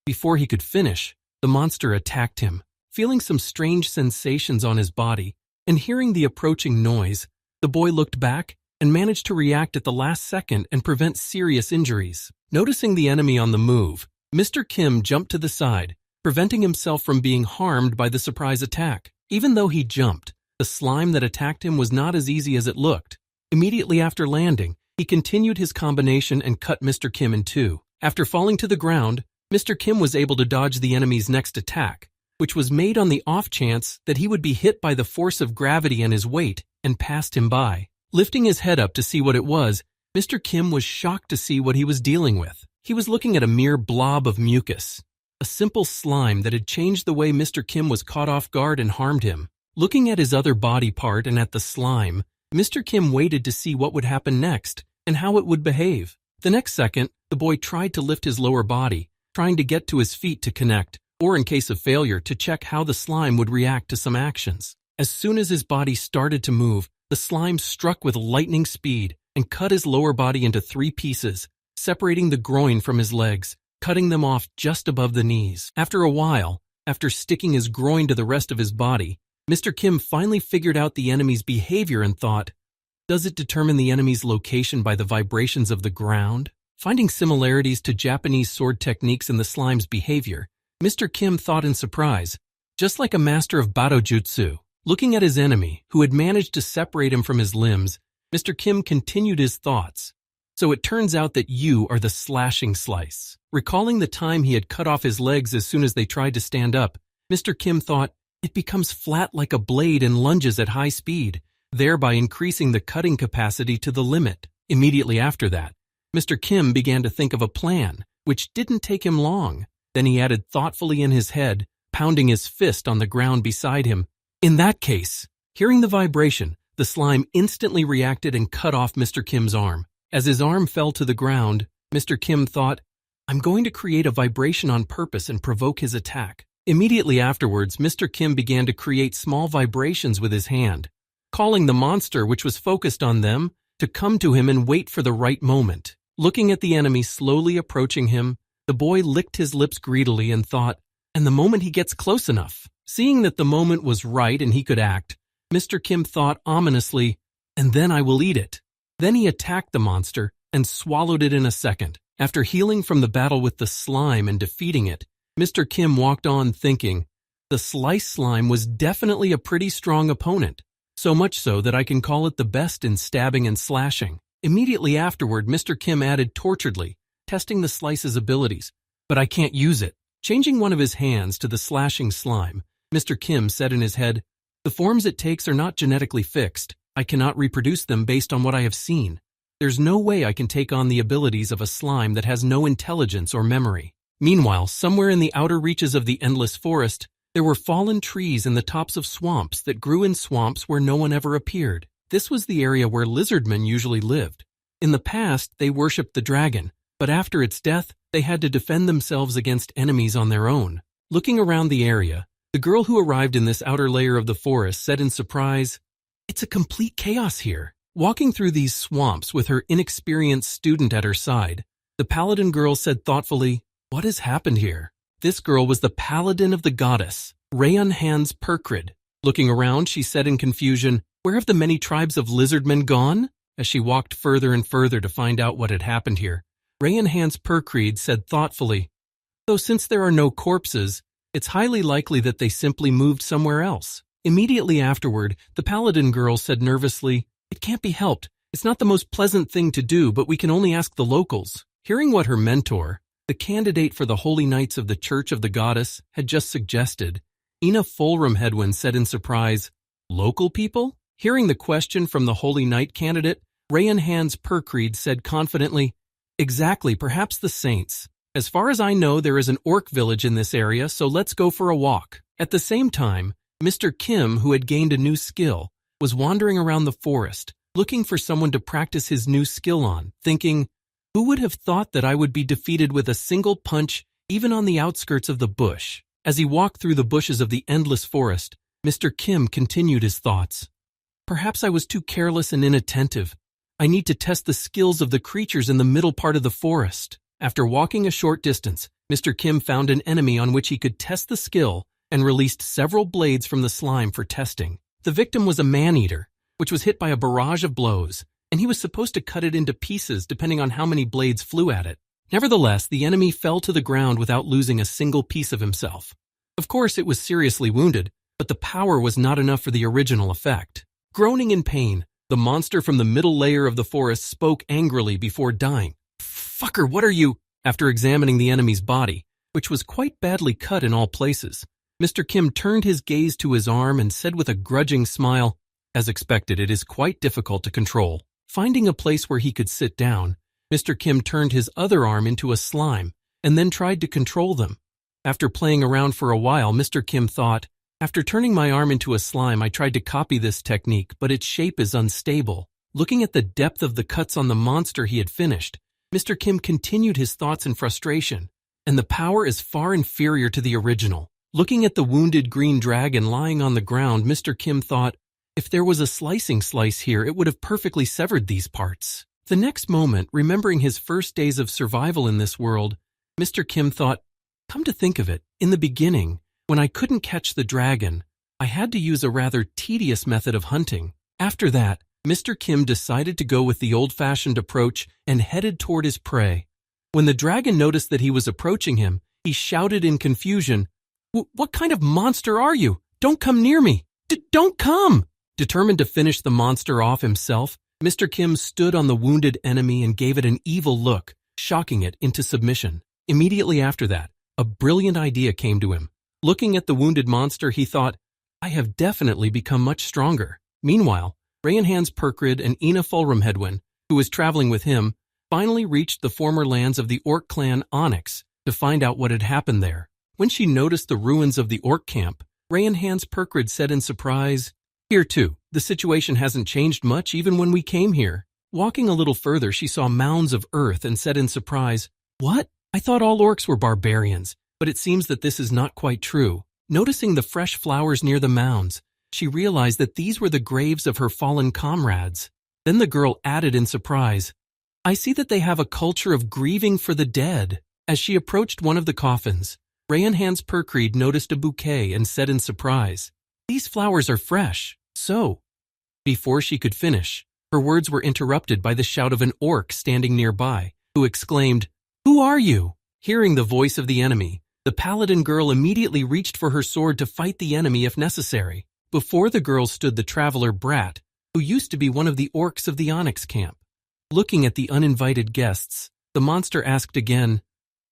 Before he could finish, the monster attacked him. Feeling some strange sensations on his body, and hearing the approaching noise, the boy looked back and managed to react at the last second and prevent serious injuries. Noticing the enemy on the move, Mr. Kim jumped to the side, preventing himself from being harmed by the surprise attack. Even though he jumped, the slime that attacked him was not as easy as it looked. Immediately after landing, he continued his combination and cut Mr. Kim in two. After falling to the ground, Mr. Kim was able to dodge the enemy's next attack, which was made on the off chance that he would be hit by the force of gravity and his weight, and passed him by. Lifting his head up to see what it was, Mr. Kim was shocked to see what he was dealing with. He was looking at a mere blob of mucus, a simple slime that had changed the way Mr. Kim was caught off guard and harmed him. Looking at his other body part and at the slime, Mr. Kim waited to see what would happen next and how it would behave. The next second, the boy tried to lift his lower body, trying to get to his feet to connect, or in case of failure, to check how the slime would react to some actions. As soon as his body started to move, the slime struck with lightning speed and cut his lower body into 3 pieces, separating the groin from his legs, cutting them off just above the knees. After a while, after sticking his groin to the rest of his body, Mr. Kim finally figured out the enemy's behavior and thought, does it determine the enemy's location by the vibrations of the ground? Finding similarities to Japanese sword techniques in the slime's behavior, Mr. Kim thought in surprise, just like a master of Batojutsu. Looking at his enemy, who had managed to separate him from his limbs, Mr. Kim continued his thoughts. So it turns out that you are the slashing slice. Recalling the time he had cut off his legs as soon as they tried to stand up, Mr. Kim thought, it becomes flat like a blade and lunges at high speed. thereby increasing the cutting capacity to the limit. Immediately after that, Mr. Kim began to think of a plan, which didn't take him long. Then he added thoughtfully in his head, pounding his fist on the ground beside him, "In that case." Hearing the vibration, the slime instantly reacted and cut off Mr. Kim's arm. As his arm fell to the ground, Mr. Kim thought, "I'm going to create a vibration on purpose and provoke his attack." Immediately afterwards, Mr. Kim began to create small vibrations with his hand, calling the monster which was focused on them to come to him and wait for the right moment. Looking at the enemy slowly approaching him, the boy licked his lips greedily and thought, "And the moment he gets close enough." Seeing that the moment was right and he could act, Mr. Kim thought ominously, "And then I will eat it." Then he attacked the monster and swallowed it in a second. After healing from the battle with the slime and defeating it, Mr. Kim walked on thinking, "The slice slime was definitely a pretty strong opponent, so much so that I can call it the best in stabbing and slashing." Immediately afterward, Mr. Kim added torturedly, testing the slice's abilities, "But I can't use it." Changing one of his hands to the slashing slime, Mr. Kim said in his head, "The forms it takes are not genetically fixed. I cannot reproduce them based on what I have seen. There's no way I can take on the abilities of a slime that has no intelligence or memory." Meanwhile, somewhere in the outer reaches of the endless forest, there were fallen trees in the tops of swamps that grew in swamps where no one ever appeared. This was the area where lizardmen usually lived. In the past, they worshipped the dragon, but after its death, they had to defend themselves against enemies on their own. Looking around the area, the girl who arrived in this outer layer of the forest said in surprise, "It's a complete chaos here." Walking through these swamps with her inexperienced student at her side, the paladin girl said thoughtfully, "What has happened here?" This girl was the paladin of the goddess, Rayonhan's Perkrid. Looking around, she said in confusion, "Where have the many tribes of lizardmen gone?" As she walked further and further to find out what had happened here, Rayonhan's Perkrid said thoughtfully, "Though since there are no corpses, it's highly likely that they simply moved somewhere else." Immediately afterward, the paladin girl said nervously, "It can't be helped. It's not the most pleasant thing to do, but we can only ask the locals." Hearing what her mentor, the candidate for the Holy Knights of the Church of the Goddess, had just suggested, Ina Fulramhedwin said in surprise, "Local people?" Hearing the question from the Holy Knight candidate, Rayonhan's Perkrid said confidently, "Exactly, perhaps the saints. As far as I know, there is an orc village in this area, so let's go for a walk." At the same time, Mr. Kim, who had gained a new skill, was wandering around the forest, looking for someone to practice his new skill on, thinking, "Who would have thought that I would be defeated with a single punch even on the outskirts of the bush?" As he walked through the bushes of the endless forest, Mr. Kim continued his thoughts. "Perhaps I was too careless and inattentive. I need to test the skills of the creatures in the middle part of the forest." After walking a short distance, Mr. Kim found an enemy on which he could test the skill and released several blades from the slime for testing. The victim was a man-eater, which was hit by a barrage of blows, and he was supposed to cut it into pieces depending on how many blades flew at it. Nevertheless, the enemy fell to the ground without losing a single piece of himself. Of course, it was seriously wounded, but the power was not enough for the original effect. Groaning in pain, the monster from the middle layer of the forest spoke angrily before dying. "Fucker, what are you?" After examining the enemy's body, which was quite badly cut in all places, Mr. Kim turned his gaze to his arm and said with a grudging smile, "As expected, it is quite difficult to control." Finding a place where he could sit down, Mr. Kim turned his other arm into a slime and then tried to control them. After playing around for a while, Mr. Kim thought, "After turning my arm into a slime, I tried to copy this technique, but its shape is unstable." Looking at the depth of the cuts on the monster he had finished, Mr. Kim continued his thoughts in frustration, and the power is far inferior to the original. Looking at the wounded green dragon lying on the ground, Mr. Kim thought, if there was a slicing slice here, it would have perfectly severed these parts. The next moment, remembering his first days of survival in this world, Mr. Kim thought, come to think of it, in the beginning, when I couldn't catch the dragon, I had to use a rather tedious method of hunting. After that, Mr. Kim decided to go with the old-fashioned approach and headed toward his prey. When the dragon noticed that he was approaching him, he shouted in confusion, "What kind of monster are you? Don't come near me! Don't come!" Determined to finish the monster off himself, Mr. Kim stood on the wounded enemy and gave it an evil look, shocking it into submission. Immediately after that, a brilliant idea came to him. Looking at the wounded monster, he thought, I have definitely become much stronger. Meanwhile, Hans Perkrid and Ina Fulramhedwin, who was traveling with him, finally reached the former lands of the Orc clan Onyx to find out what had happened there. When she noticed the ruins of the Orc camp, Hans Perkrid said in surprise, "Here too, the situation hasn't changed much even when we came here." Walking a little further, she saw mounds of earth and said in surprise, "What? I thought all orcs were barbarians, but it seems that this is not quite true." Noticing the fresh flowers near the mounds, she realized that these were the graves of her fallen comrades. Then the girl added in surprise, "I see that they have a culture of grieving for the dead." As she approached one of the coffins, Hans Perkrid noticed a bouquet and said in surprise, "These flowers are fresh, so..." Before she could finish, her words were interrupted by the shout of an orc standing nearby, who exclaimed, "Who are you?" Hearing the voice of the enemy, the paladin girl immediately reached for her sword to fight the enemy if necessary. Before the girl stood the traveler Brat, who used to be one of the orcs of the Onyx camp. Looking at the uninvited guests, the monster asked again,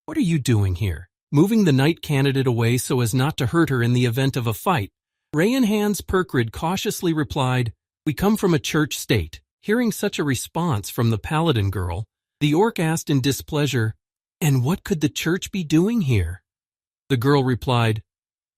"What are you doing here?" Moving the knight candidate away so as not to hurt her in the event of a fight, Hans Perkrid cautiously replied, "We come from a church state." Hearing such a response from the paladin girl, the orc asked in displeasure, "And what could the church be doing here?" The girl replied,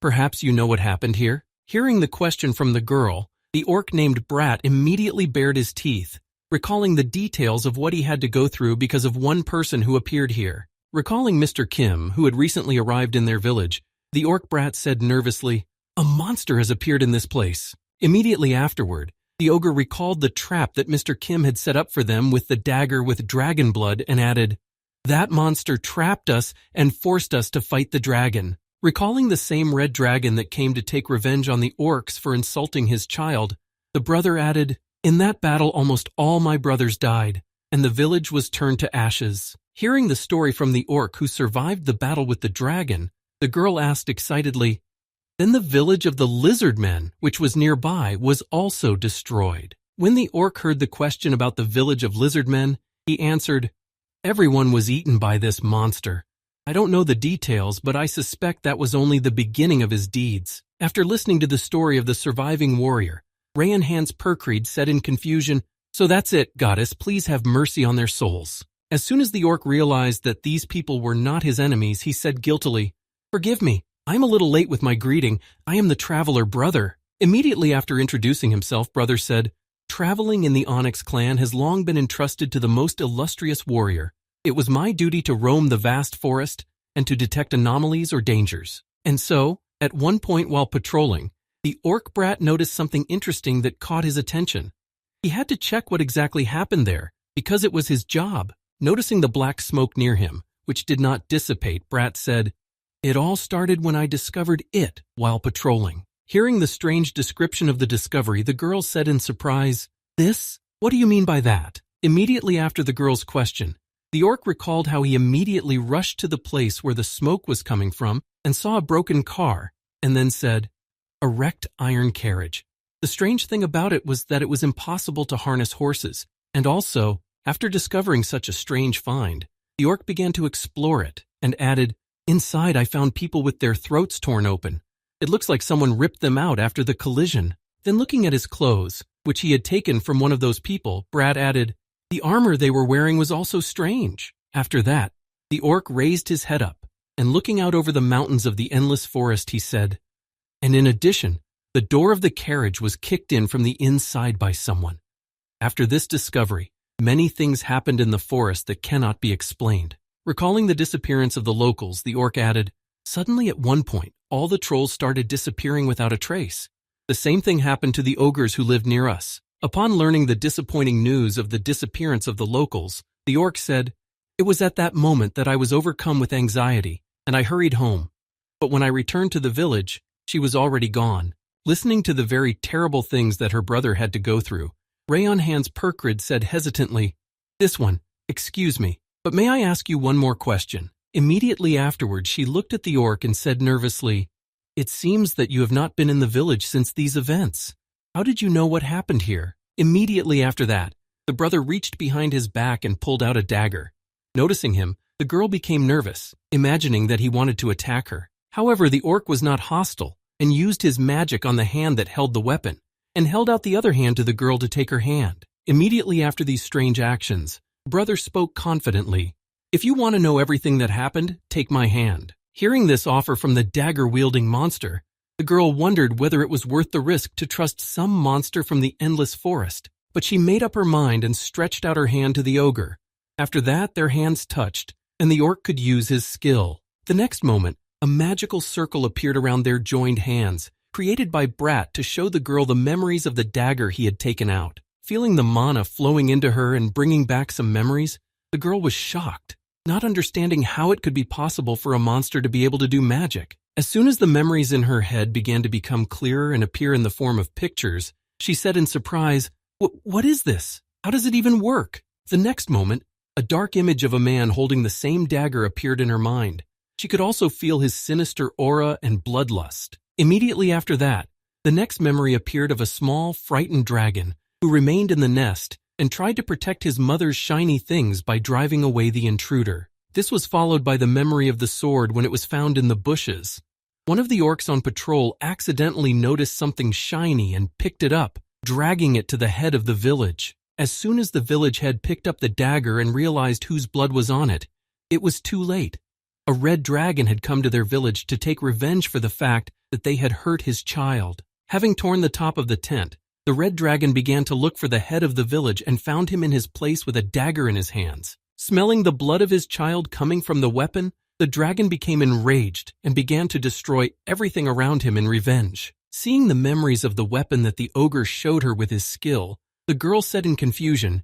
"Perhaps you know what happened here?" Hearing the question from the girl, the orc named Brat immediately bared his teeth, recalling the details of what he had to go through because of one person who appeared here. Recalling Mr. Kim, who had recently arrived in their village, the orc Brat said nervously, "A monster has appeared in this place." Immediately afterward, the ogre recalled the trap that Mr. Kim had set up for them with the dagger with dragon blood and added, "That monster trapped us and forced us to fight the dragon." Recalling the same red dragon that came to take revenge on the orcs for insulting his child, the brother added, "In that battle almost all my brothers died, and the village was turned to ashes." Hearing the story from the orc who survived the battle with the dragon, the girl asked excitedly, "Then the village of the lizard men, which was nearby, was also destroyed." When the orc heard the question about the village of lizard men, he answered, "Everyone was eaten by this monster. I don't know the details, but I suspect that was only the beginning of his deeds." After listening to the story of the surviving warrior, Hans Perkrid said in confusion, "So that's it, goddess, please have mercy on their souls." As soon as the orc realized that these people were not his enemies, he said guiltily, "Forgive me, I am a little late with my greeting. I am the traveler Brother." Immediately after introducing himself, Brother said, "Traveling in the Onyx clan has long been entrusted to the most illustrious warrior. It was my duty to roam the vast forest and to detect anomalies or dangers. And so, at one point while patrolling, the orc Brat noticed something interesting that caught his attention. He had to check what exactly happened there, because it was his job. Noticing the black smoke near him, which did not dissipate, Brat said, "It all started when I discovered it while patrolling." Hearing the strange description of the discovery, the girl said in surprise, "This? What do you mean by that?" Immediately after the girl's question, the orc recalled how he immediately rushed to the place where the smoke was coming from and saw a broken car, and then said, "A wrecked iron carriage." The strange thing about it was that it was impossible to harness horses, and also, after discovering such a strange find, the orc began to explore it and added, "Inside I found people with their throats torn open. It looks like someone ripped them out after the collision." Then looking at his clothes, which he had taken from one of those people, Brad added, "The armor they were wearing was also strange." After that, the orc raised his head up, and looking out over the mountains of the endless forest, he said, "And in addition, the door of the carriage was kicked in from the inside by someone." After this discovery, many things happened in the forest that cannot be explained. Recalling the disappearance of the locals, the orc added, "Suddenly at one point, all the trolls started disappearing without a trace. The same thing happened to the ogres who lived near us." Upon learning the disappointing news of the disappearance of the locals, the orc said, "It was at that moment that I was overcome with anxiety, and I hurried home. But when I returned to the village, she was already gone." Listening to the very terrible things that her brother had to go through, Hans Perkrid said hesitantly, "This one, excuse me, but may I ask you one more question?" Immediately afterwards, she looked at the orc and said nervously, "It seems that you have not been in the village since these events. How did you know what happened here?" Immediately after that, the brother reached behind his back and pulled out a dagger. Noticing him, the girl became nervous, imagining that he wanted to attack her. However, the orc was not hostile and used his magic on the hand that held the weapon. and held out the other hand to the girl to take her hand. Immediately after these strange actions, brother spoke confidently. "If you want to know everything that happened, take my hand." Hearing this offer from the dagger-wielding monster, the girl wondered whether it was worth the risk to trust some monster from the endless forest. But she made up her mind and stretched out her hand to the ogre. After that, their hands touched, and the orc could use his skill. The next moment, a magical circle appeared around their joined hands, created by Brat to show the girl the memories of the dagger he had taken out. Feeling the mana flowing into her and bringing back some memories, the girl was shocked, not understanding how it could be possible for a monster to be able to do magic. As soon as the memories in her head began to become clearer and appear in the form of pictures, she said in surprise, "What is this? How does it even work?" The next moment, a dark image of a man holding the same dagger appeared in her mind. She could also feel his sinister aura and bloodlust. Immediately after that, the next memory appeared of a small, frightened dragon who remained in the nest and tried to protect his mother's shiny things by driving away the intruder. This was followed by the memory of the sword when it was found in the bushes. One of the orcs on patrol accidentally noticed something shiny and picked it up, dragging it to the head of the village. As soon as the village head picked up the dagger and realized whose blood was on it, it was too late. A red dragon had come to their village to take revenge for the fact that they had hurt his child. Having torn the top of the tent, the red dragon began to look for the head of the village and found him in his place with a dagger in his hands. Smelling the blood of his child coming from the weapon, the dragon became enraged and began to destroy everything around him in revenge. Seeing the memories of the weapon that the ogre showed her with his skill, the girl said in confusion,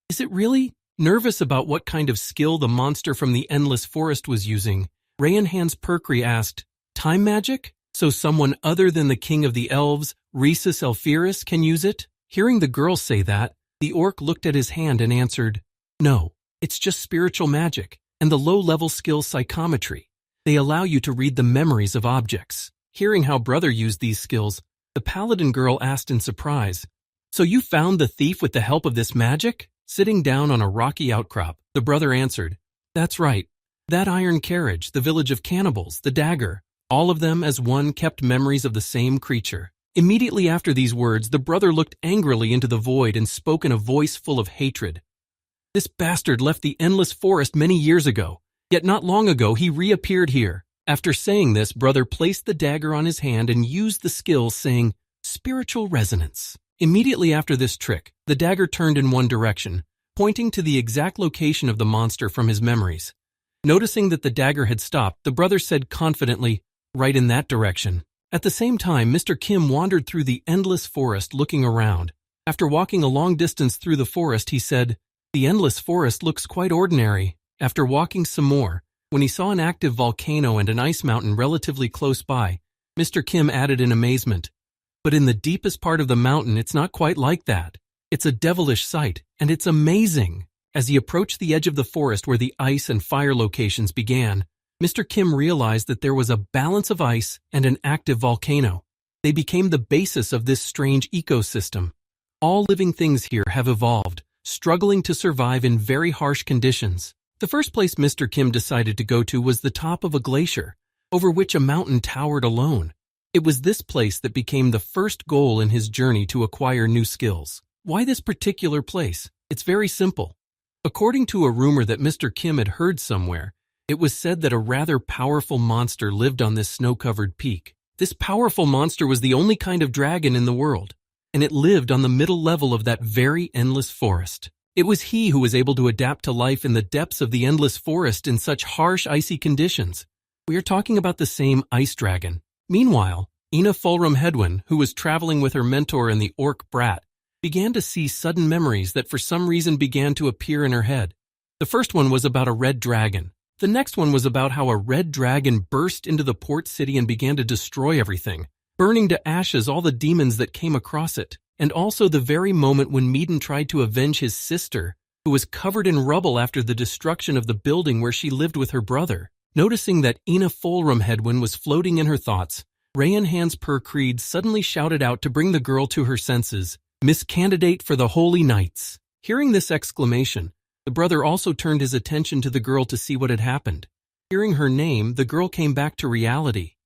"Is it really?" Nervous about what kind of skill the monster from the endless forest was using, Rayanhan's Perkri asked, "Time magic? So someone other than the king of the elves, Rhesus Elphiris, can use it?" Hearing the girl say that, the orc looked at his hand and answered, "No, it's just spiritual magic and the low-level skill psychometry. They allow you to read the memories of objects." Hearing how brother used these skills, the paladin girl asked in surprise, "So you found the thief with the help of this magic?" Sitting down on a rocky outcrop, the brother answered, "That's right. That iron carriage, the village of cannibals, the dagger, all of them as one kept memories of the same creature." Immediately after these words, the brother looked angrily into the void and spoke in a voice full of hatred. "This bastard left the endless forest many years ago, yet not long ago he reappeared here." After saying this, brother placed the dagger on his hand and used the skill saying, "Spiritual resonance." Immediately after this trick, the dagger turned in one direction, pointing to the exact location of the monster from his memories. Noticing that the dagger had stopped, the brother said confidently, "Right in that direction." At the same time, Mr. Kim wandered through the endless forest looking around. After walking a long distance through the forest, he said, "The endless forest looks quite ordinary." After walking some more, when he saw an active volcano and an ice mountain relatively close by, Mr. Kim added in amazement, "But in the deepest part of the mountain, it's not quite like that. It's a devilish sight, and it's amazing." As he approached the edge of the forest where the ice and fire locations began, Mr. Kim realized that there was a balance of ice and an active volcano. They became the basis of this strange ecosystem. All living things here have evolved, struggling to survive in very harsh conditions. The first place Mr. Kim decided to go to was the top of a glacier, over which a mountain towered alone. It was this place that became the first goal in his journey to acquire new skills. Why this particular place? It's very simple. According to a rumor that Mr. Kim had heard somewhere, it was said that a rather powerful monster lived on this snow-covered peak. This powerful monster was the only kind of dragon in the world, and it lived on the middle level of that very endless forest. It was he who was able to adapt to life in the depths of the endless forest in such harsh, icy conditions. We are talking about the same ice dragon. Meanwhile, Ina Fulram Hedwin, who was traveling with her mentor and the orc Brat, began to see sudden memories that for some reason began to appear in her head. The first one was about a red dragon. The next one was about how a red dragon burst into the port city and began to destroy everything, burning to ashes all the demons that came across it, and also the very moment when Meaden tried to avenge his sister, who was covered in rubble after the destruction of the building where she lived with her brother. Noticing that Ina Fulram Hedwin was floating in her thoughts, Rayanhan's Perkreed suddenly shouted out to bring the girl to her senses, "Miss Candidate for the Holy Knights." Hearing this exclamation, the brother also turned his attention to the girl to see what had happened. Hearing her name, the girl came back to reality.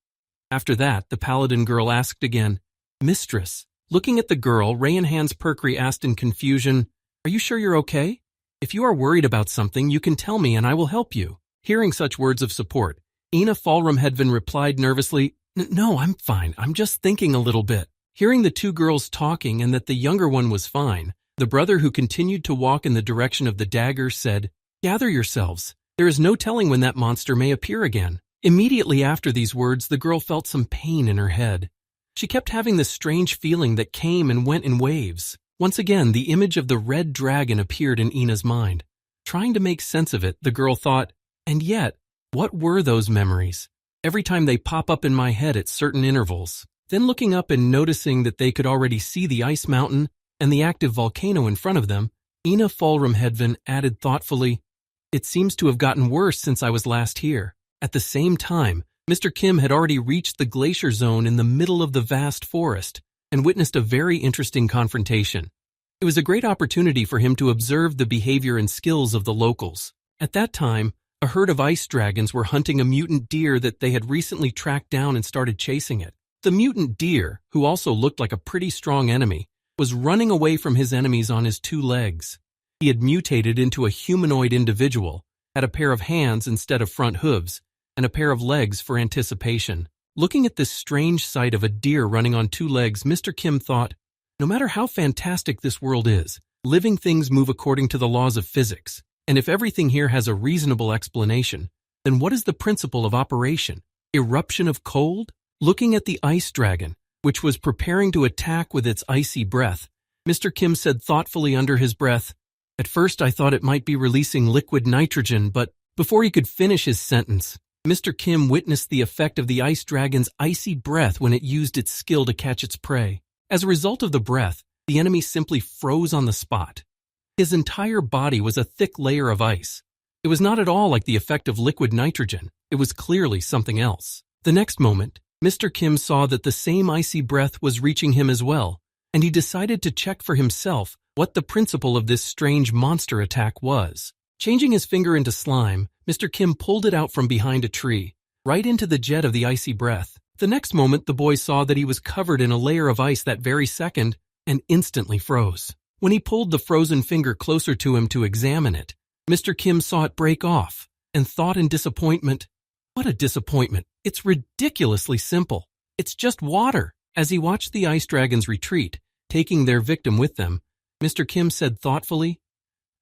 After that, the paladin girl asked again, "Mistress, Looking at the girl, Ray and Hans Perkry asked in confusion, "Are you sure you're okay? If you are worried about something, you can tell me and I will help you." Hearing such words of support, Ina Fallrumhedvin replied nervously, "No, I'm fine. I'm just thinking a little bit." Hearing the two girls talking and that the younger one was fine, the brother who continued to walk in the direction of the dagger said, "Gather yourselves. There is no telling when that monster may appear again." Immediately after these words, the girl felt some pain in her head. She kept having this strange feeling that came and went in waves. Once again, the image of the red dragon appeared in Ina's mind. Trying to make sense of it, the girl thought, and yet, what were those memories? Every time they pop up in my head at certain intervals. Then looking up and noticing that they could already see the ice mountain and the active volcano in front of them, Ina Fallrumhedvin added thoughtfully, "It seems to have gotten worse since I was last here." At the same time, Mr. Kim had already reached the glacier zone in the middle of the vast forest and witnessed a very interesting confrontation. It was a great opportunity for him to observe the behavior and skills of the locals. At that time, a herd of ice dragons were hunting a mutant deer that they had recently tracked down and started chasing it. The mutant deer, who also looked like a pretty strong enemy, was running away from his enemies on his two legs. He had mutated into a humanoid individual, had a pair of hands instead of front hooves, and a pair of legs for anticipation. Looking at this strange sight of a deer running on two legs, Mr. Kim thought, no matter how fantastic this world is, living things move according to the laws of physics, and if everything here has a reasonable explanation, then what is the principle of operation? Eruption of cold? Looking at the ice dragon, which was preparing to attack with its icy breath, Mr. Kim said thoughtfully under his breath, "At first I thought it might be releasing liquid nitrogen, but..." Before he could finish his sentence, Mr. Kim witnessed the effect of the ice dragon's icy breath when it used its skill to catch its prey. As a result of the breath, the enemy simply froze on the spot. His entire body was a thick layer of ice. It was not at all like the effect of liquid nitrogen. It was clearly something else. The next moment, Mr. Kim saw that the same icy breath was reaching him as well, and he decided to check for himself what the principle of this strange monster attack was. Changing his finger into slime, Mr. Kim pulled it out from behind a tree, right into the jet of the icy breath. The next moment, the boy saw that he was covered in a layer of ice that very second and instantly froze. When he pulled the frozen finger closer to him to examine it, Mr. Kim saw it break off and thought in disappointment, "What a disappointment. It's ridiculously simple. It's just water." As he watched the ice dragons retreat, taking their victim with them, Mr. Kim said thoughtfully,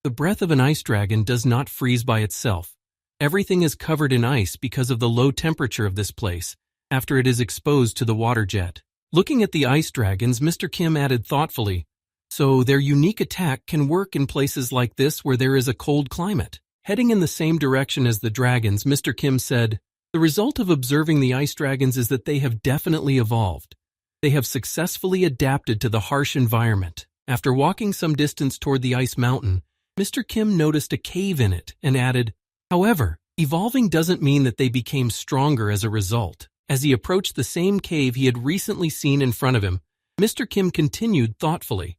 "The breath of an ice dragon does not freeze by itself. Everything is covered in ice because of the low temperature of this place after it is exposed to the water jet." Looking at the ice dragons, Mr. Kim added thoughtfully, "So their unique attack can work in places like this where there is a cold climate." Heading in the same direction as the dragons, Mr. Kim said, "The result of observing the ice dragons is that they have definitely evolved. They have successfully adapted to the harsh environment." After walking some distance toward the ice mountain, Mr. Kim noticed a cave in it and added, "However, evolving doesn't mean that they became stronger as a result." As he approached the same cave he had recently seen in front of him, Mr. Kim continued thoughtfully,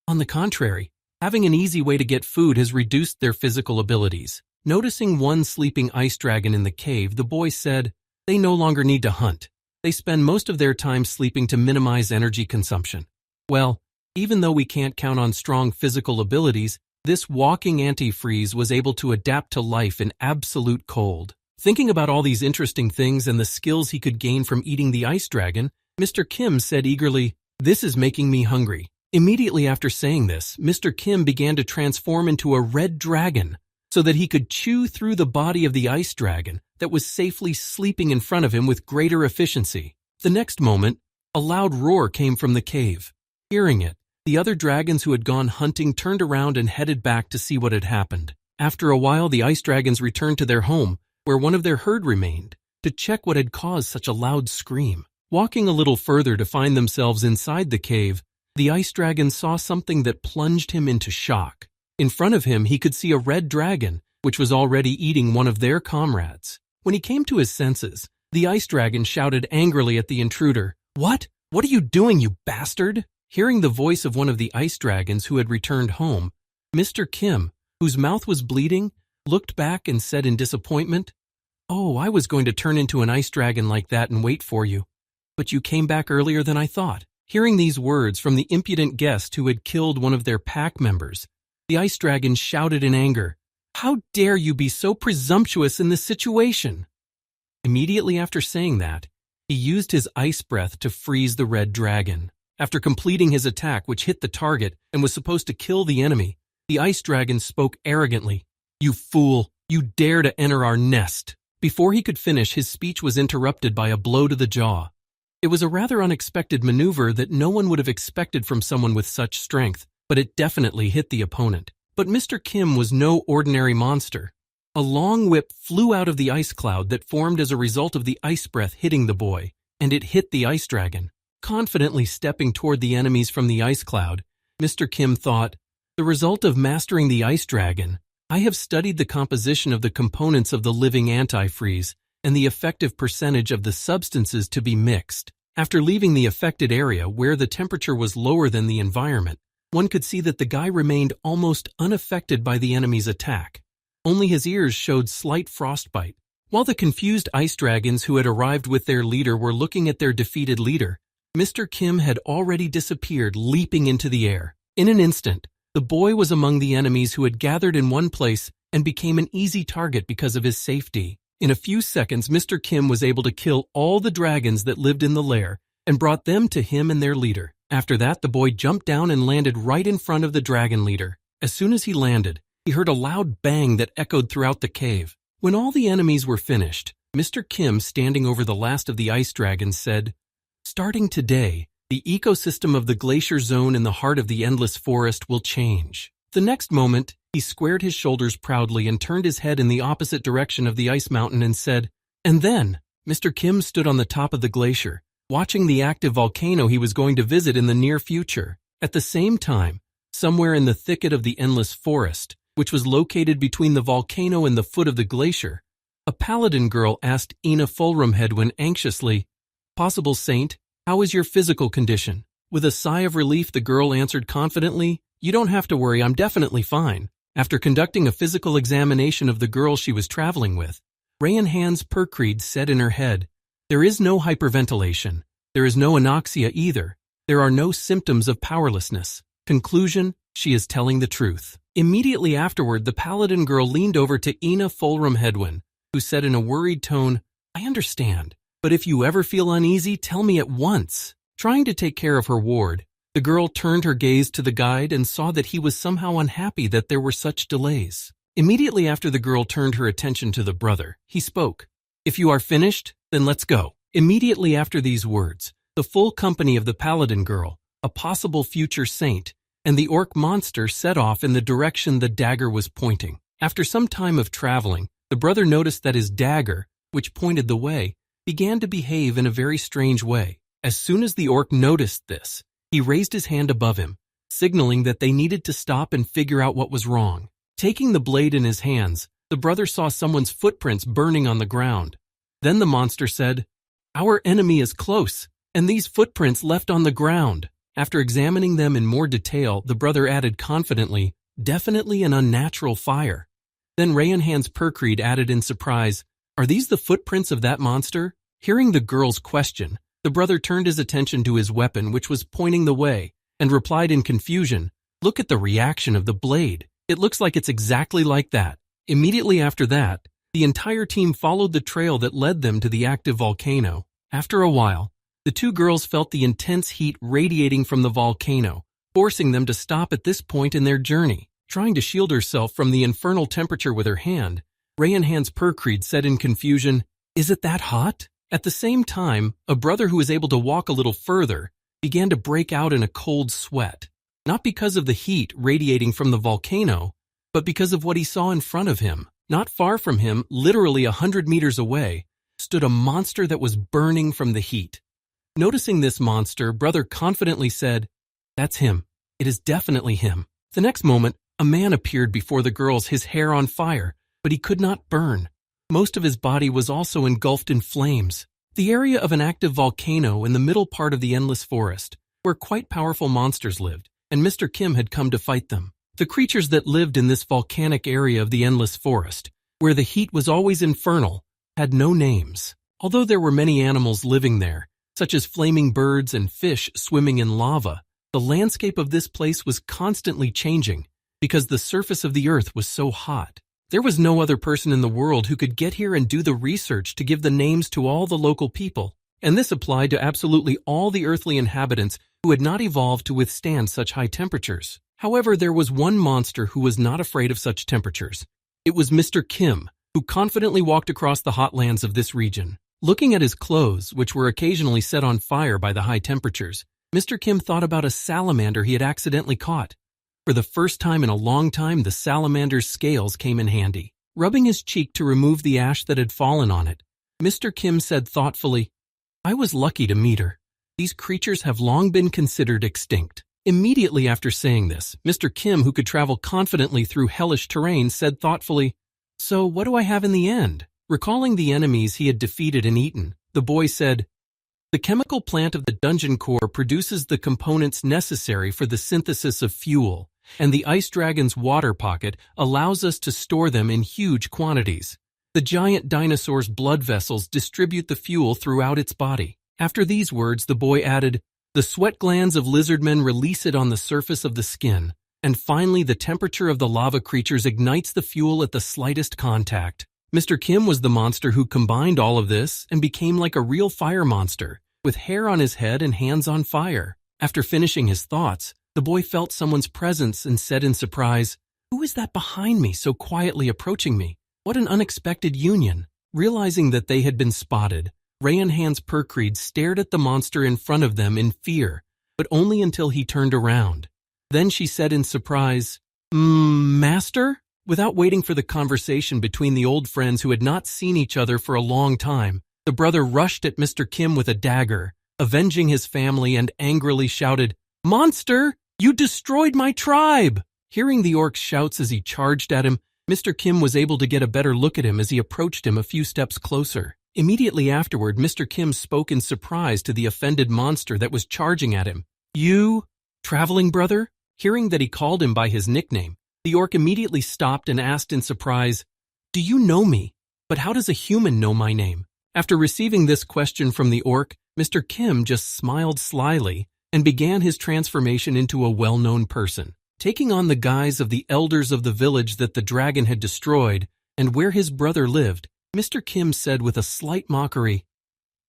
"On the contrary, having an easy way to get food has reduced their physical abilities." Noticing one sleeping ice dragon in the cave, the boy said, "They no longer need to hunt. They spend most of their time sleeping to minimize energy consumption." Well, even though we can't count on strong physical abilities, this walking antifreeze was able to adapt to life in absolute cold. Thinking about all these interesting things and the skills he could gain from eating the ice dragon, Mr. Kim said eagerly, "This is making me hungry." Immediately after saying this, Mr. Kim began to transform into a red dragon so that he could chew through the body of the ice dragon that was safely sleeping in front of him with greater efficiency. The next moment, a loud roar came from the cave. Hearing it, the other dragons who had gone hunting turned around and headed back to see what had happened. After a while, the ice dragons returned to their home, where one of their herd remained, to check what had caused such a loud scream. Walking a little further to find themselves inside the cave, the ice dragon saw something that plunged him into shock. In front of him, he could see a red dragon, which was already eating one of their comrades. When he came to his senses, the ice dragon shouted angrily at the intruder, "What? What are you doing, you bastard?" Hearing the voice of one of the ice dragons who had returned home, Mr. Kim, whose mouth was bleeding, looked back and said in disappointment, "Oh, I was going to turn into an ice dragon like that and wait for you. But you came back earlier than I thought." Hearing these words from the impudent guest who had killed one of their pack members, the ice dragon shouted in anger, "How dare you be so presumptuous in this situation?" Immediately after saying that, he used his ice breath to freeze the red dragon. After completing his attack, which hit the target and was supposed to kill the enemy, the ice dragon spoke arrogantly, "You fool, you dare to enter our nest." Before he could finish, his speech was interrupted by a blow to the jaw. It was a rather unexpected maneuver that no one would have expected from someone with such strength, but it definitely hit the opponent. But Mr. Kim was no ordinary monster. A long whip flew out of the ice cloud that formed as a result of the ice breath hitting the boy, and it hit the ice dragon. Confidently stepping toward the enemies from the ice cloud, Mr. Kim thought, "The result of mastering the ice dragon, I have studied the composition of the components of the living antifreeze and the effective percentage of the substances to be mixed. After leaving the affected area where the temperature was lower than the environment, one could see that the guy remained almost unaffected by the enemy's attack. Only his ears showed slight frostbite." While the confused ice dragons who had arrived with their leader were looking at their defeated leader, Mr. Kim had already disappeared, leaping into the air. In an instant, the boy was among the enemies who had gathered in one place and became an easy target because of his safety. In a few seconds, Mr. Kim was able to kill all the dragons that lived in the lair and brought them to him and their leader. After that, the boy jumped down and landed right in front of the dragon leader. As soon as he landed, he heard a loud bang that echoed throughout the cave. When all the enemies were finished, Mr. Kim, standing over the last of the ice dragons, said, "Starting today, the ecosystem of the glacier zone in the heart of the endless forest will change." The next moment, he squared his shoulders proudly and turned his head in the opposite direction of the ice mountain and said, "And then," Mr. Kim stood on the top of the glacier, watching the active volcano he was going to visit in the near future. At the same time, somewhere in the thicket of the endless forest, which was located between the volcano and the foot of the glacier, a paladin girl asked Ina Fulrumhedwin anxiously, "Possible saint, how is your physical condition?" With a sigh of relief, the girl answered confidently, "You don't have to worry, I'm definitely fine." After conducting a physical examination of the girl she was traveling with, Rayanhan's Perkreed said in her head, "There is no hyperventilation. There is no anoxia either. There are no symptoms of powerlessness. Conclusion, she is telling the truth." Immediately afterward, the paladin girl leaned over to Ina Fulrumhedwin, who said in a worried tone, "I understand, but if you ever feel uneasy, tell me at once." Trying to take care of her ward, the girl turned her gaze to the guide and saw that he was somehow unhappy that there were such delays. Immediately after the girl turned her attention to the brother, he spoke, "If you are finished, then let's go." Immediately after these words, the full company of the paladin girl, a possible future saint, and the orc monster set off in the direction the dagger was pointing. After some time of traveling, the brother noticed that his dagger, which pointed the way, began to behave in a very strange way. As soon as the orc noticed this, he raised his hand above him, signaling that they needed to stop and figure out what was wrong. Taking the blade in his hands, the brother saw someone's footprints burning on the ground. Then the monster said, "Our enemy is close, and these footprints left on the ground." After examining them in more detail, the brother added confidently, "Definitely an unnatural fire." Then Rayanhan's Perkreed added in surprise, "Are these the footprints of that monster?" Hearing the girl's question, the brother turned his attention to his weapon, which was pointing the way, and replied in confusion, "Look at the reaction of the blade. It looks like it's exactly like that." Immediately after that, the entire team followed the trail that led them to the active volcano. After a while, the two girls felt the intense heat radiating from the volcano, forcing them to stop at this point in their journey. Trying to shield herself from the infernal temperature with her hand, Rayanhan's Perkreed said in confusion, "Is it that hot?" At the same time, a brother who was able to walk a little further began to break out in a cold sweat, not because of the heat radiating from the volcano, but because of what he saw in front of him. Not far from him, literally 100 meters away, stood a monster that was burning from the heat. Noticing this monster, brother confidently said, "That's him. It is definitely him." The next moment, a man appeared before the girls, his hair on fire, but he could not burn. Most of his body was also engulfed in flames. The area of an active volcano in the middle part of the endless forest, where quite powerful monsters lived, and Mr. Kim had come to fight them. The creatures that lived in this volcanic area of the endless forest, where the heat was always infernal, had no names. Although there were many animals living there, such as flaming birds and fish swimming in lava. The landscape of this place was constantly changing because the surface of the earth was so hot. There was no other person in the world who could get here and do the research to give the names to all the local people, and this applied to absolutely all the earthly inhabitants who had not evolved to withstand such high temperatures. However, there was one monster who was not afraid of such temperatures. It was Mr. Kim, who confidently walked across the hot lands of this region. Looking at his clothes, which were occasionally set on fire by the high temperatures, Mr. Kim thought about a salamander he had accidentally caught. For the first time in a long time, the salamander's scales came in handy. Rubbing his cheek to remove the ash that had fallen on it, Mr. Kim said thoughtfully, "I was lucky to meet her. These creatures have long been considered extinct." Immediately after saying this, Mr. Kim, who could travel confidently through hellish terrain, said thoughtfully, "So what do I have in the end?" Recalling the enemies he had defeated and eaten, the boy said, "The chemical plant of the dungeon core produces the components necessary for the synthesis of fuel, and the ice dragon's water pocket allows us to store them in huge quantities. The giant dinosaur's blood vessels distribute the fuel throughout its body." After these words, the boy added, "The sweat glands of lizardmen release it on the surface of the skin, and finally the temperature of the lava creatures ignites the fuel at the slightest contact." Mr. Kim was the monster who combined all of this and became like a real fire monster, with hair on his head and hands on fire. After finishing his thoughts, the boy felt someone's presence and said in surprise, "Who is that behind me so quietly approaching me? What an unexpected union." Realizing that they had been spotted, Rayan Hans Perkreed stared at the monster in front of them in fear, but only until he turned around. Then she said in surprise, "Master?" Without waiting for the conversation between the old friends who had not seen each other for a long time, the brother rushed at Mr. Kim with a dagger, avenging his family, and angrily shouted, "Monster, you destroyed my tribe!" Hearing the orc's shouts as he charged at him, Mr. Kim was able to get a better look at him as he approached him a few steps closer. Immediately afterward, Mr. Kim spoke in surprise to the offended monster that was charging at him. "You, traveling brother?" Hearing that he called him by his nickname, the orc immediately stopped and asked in surprise, "Do you know me? But how does a human know my name?" After receiving this question from the orc, Mr. Kim just smiled slyly and began his transformation into a well-known person. Taking on the guise of the elders of the village that the dragon had destroyed and where his brother lived, Mr. Kim said with a slight mockery,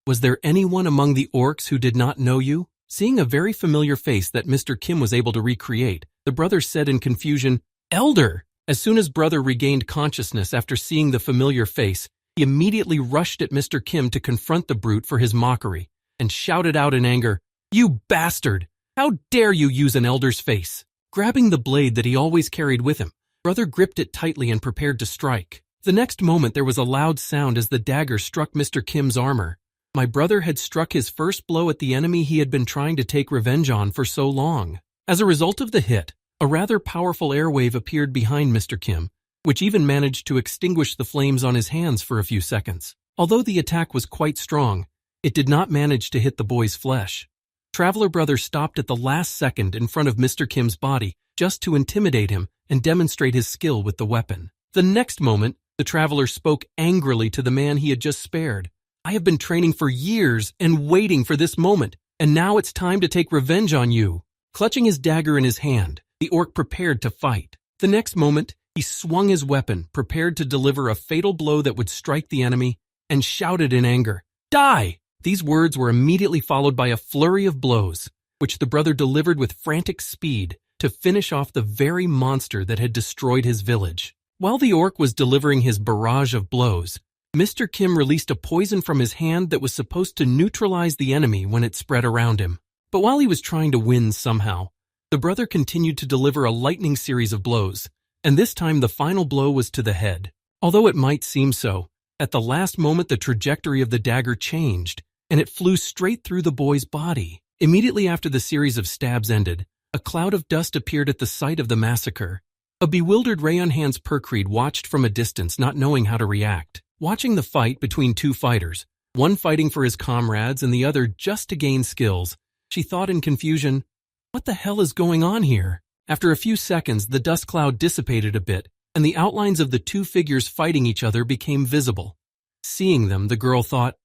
"Was there anyone among the orcs who did not know you?" Seeing a very familiar face that Mr. Kim was able to recreate, the brother said in confusion, "Elder!" As soon as brother regained consciousness after seeing the familiar face, he immediately rushed at Mr. Kim to confront the brute for his mockery and shouted out in anger, "You bastard! How dare you use an elder's face?" Grabbing the blade that he always carried with him, brother gripped it tightly and prepared to strike. The next moment there was a loud sound as the dagger struck Mr. Kim's armor. My brother had struck his first blow at the enemy he had been trying to take revenge on for so long. As a result of the hit, a rather powerful airwave appeared behind Mr. Kim, which even managed to extinguish the flames on his hands for a few seconds. Although the attack was quite strong, it did not manage to hit the boy's flesh. Traveler Brother stopped at the last second in front of Mr. Kim's body just to intimidate him and demonstrate his skill with the weapon. The next moment, the traveler spoke angrily to the man he had just spared. "I have been training for years and waiting for this moment, and now it's time to take revenge on you." Clutching his dagger in his hand, the orc prepared to fight. The next moment, he swung his weapon, prepared to deliver a fatal blow that would strike the enemy, and shouted in anger, "Die!" These words were immediately followed by a flurry of blows, which the brother delivered with frantic speed to finish off the very monster that had destroyed his village. While the orc was delivering his barrage of blows, Mr. Kim released a poison from his hand that was supposed to neutralize the enemy when it spread around him. But while he was trying to win somehow, the brother continued to deliver a lightning series of blows, and this time the final blow was to the head. Although it might seem so, at the last moment the trajectory of the dagger changed, and it flew straight through the boy's body. Immediately after the series of stabs ended, a cloud of dust appeared at the site of the massacre. A bewildered Rayan Hans Perkreed watched from a distance, not knowing how to react. Watching the fight between two fighters, one fighting for his comrades and the other just to gain skills, she thought in confusion, "What the hell is going on here?" After a few seconds, the dust cloud dissipated a bit, and the outlines of the two figures fighting each other became visible. Seeing them, the girl thought,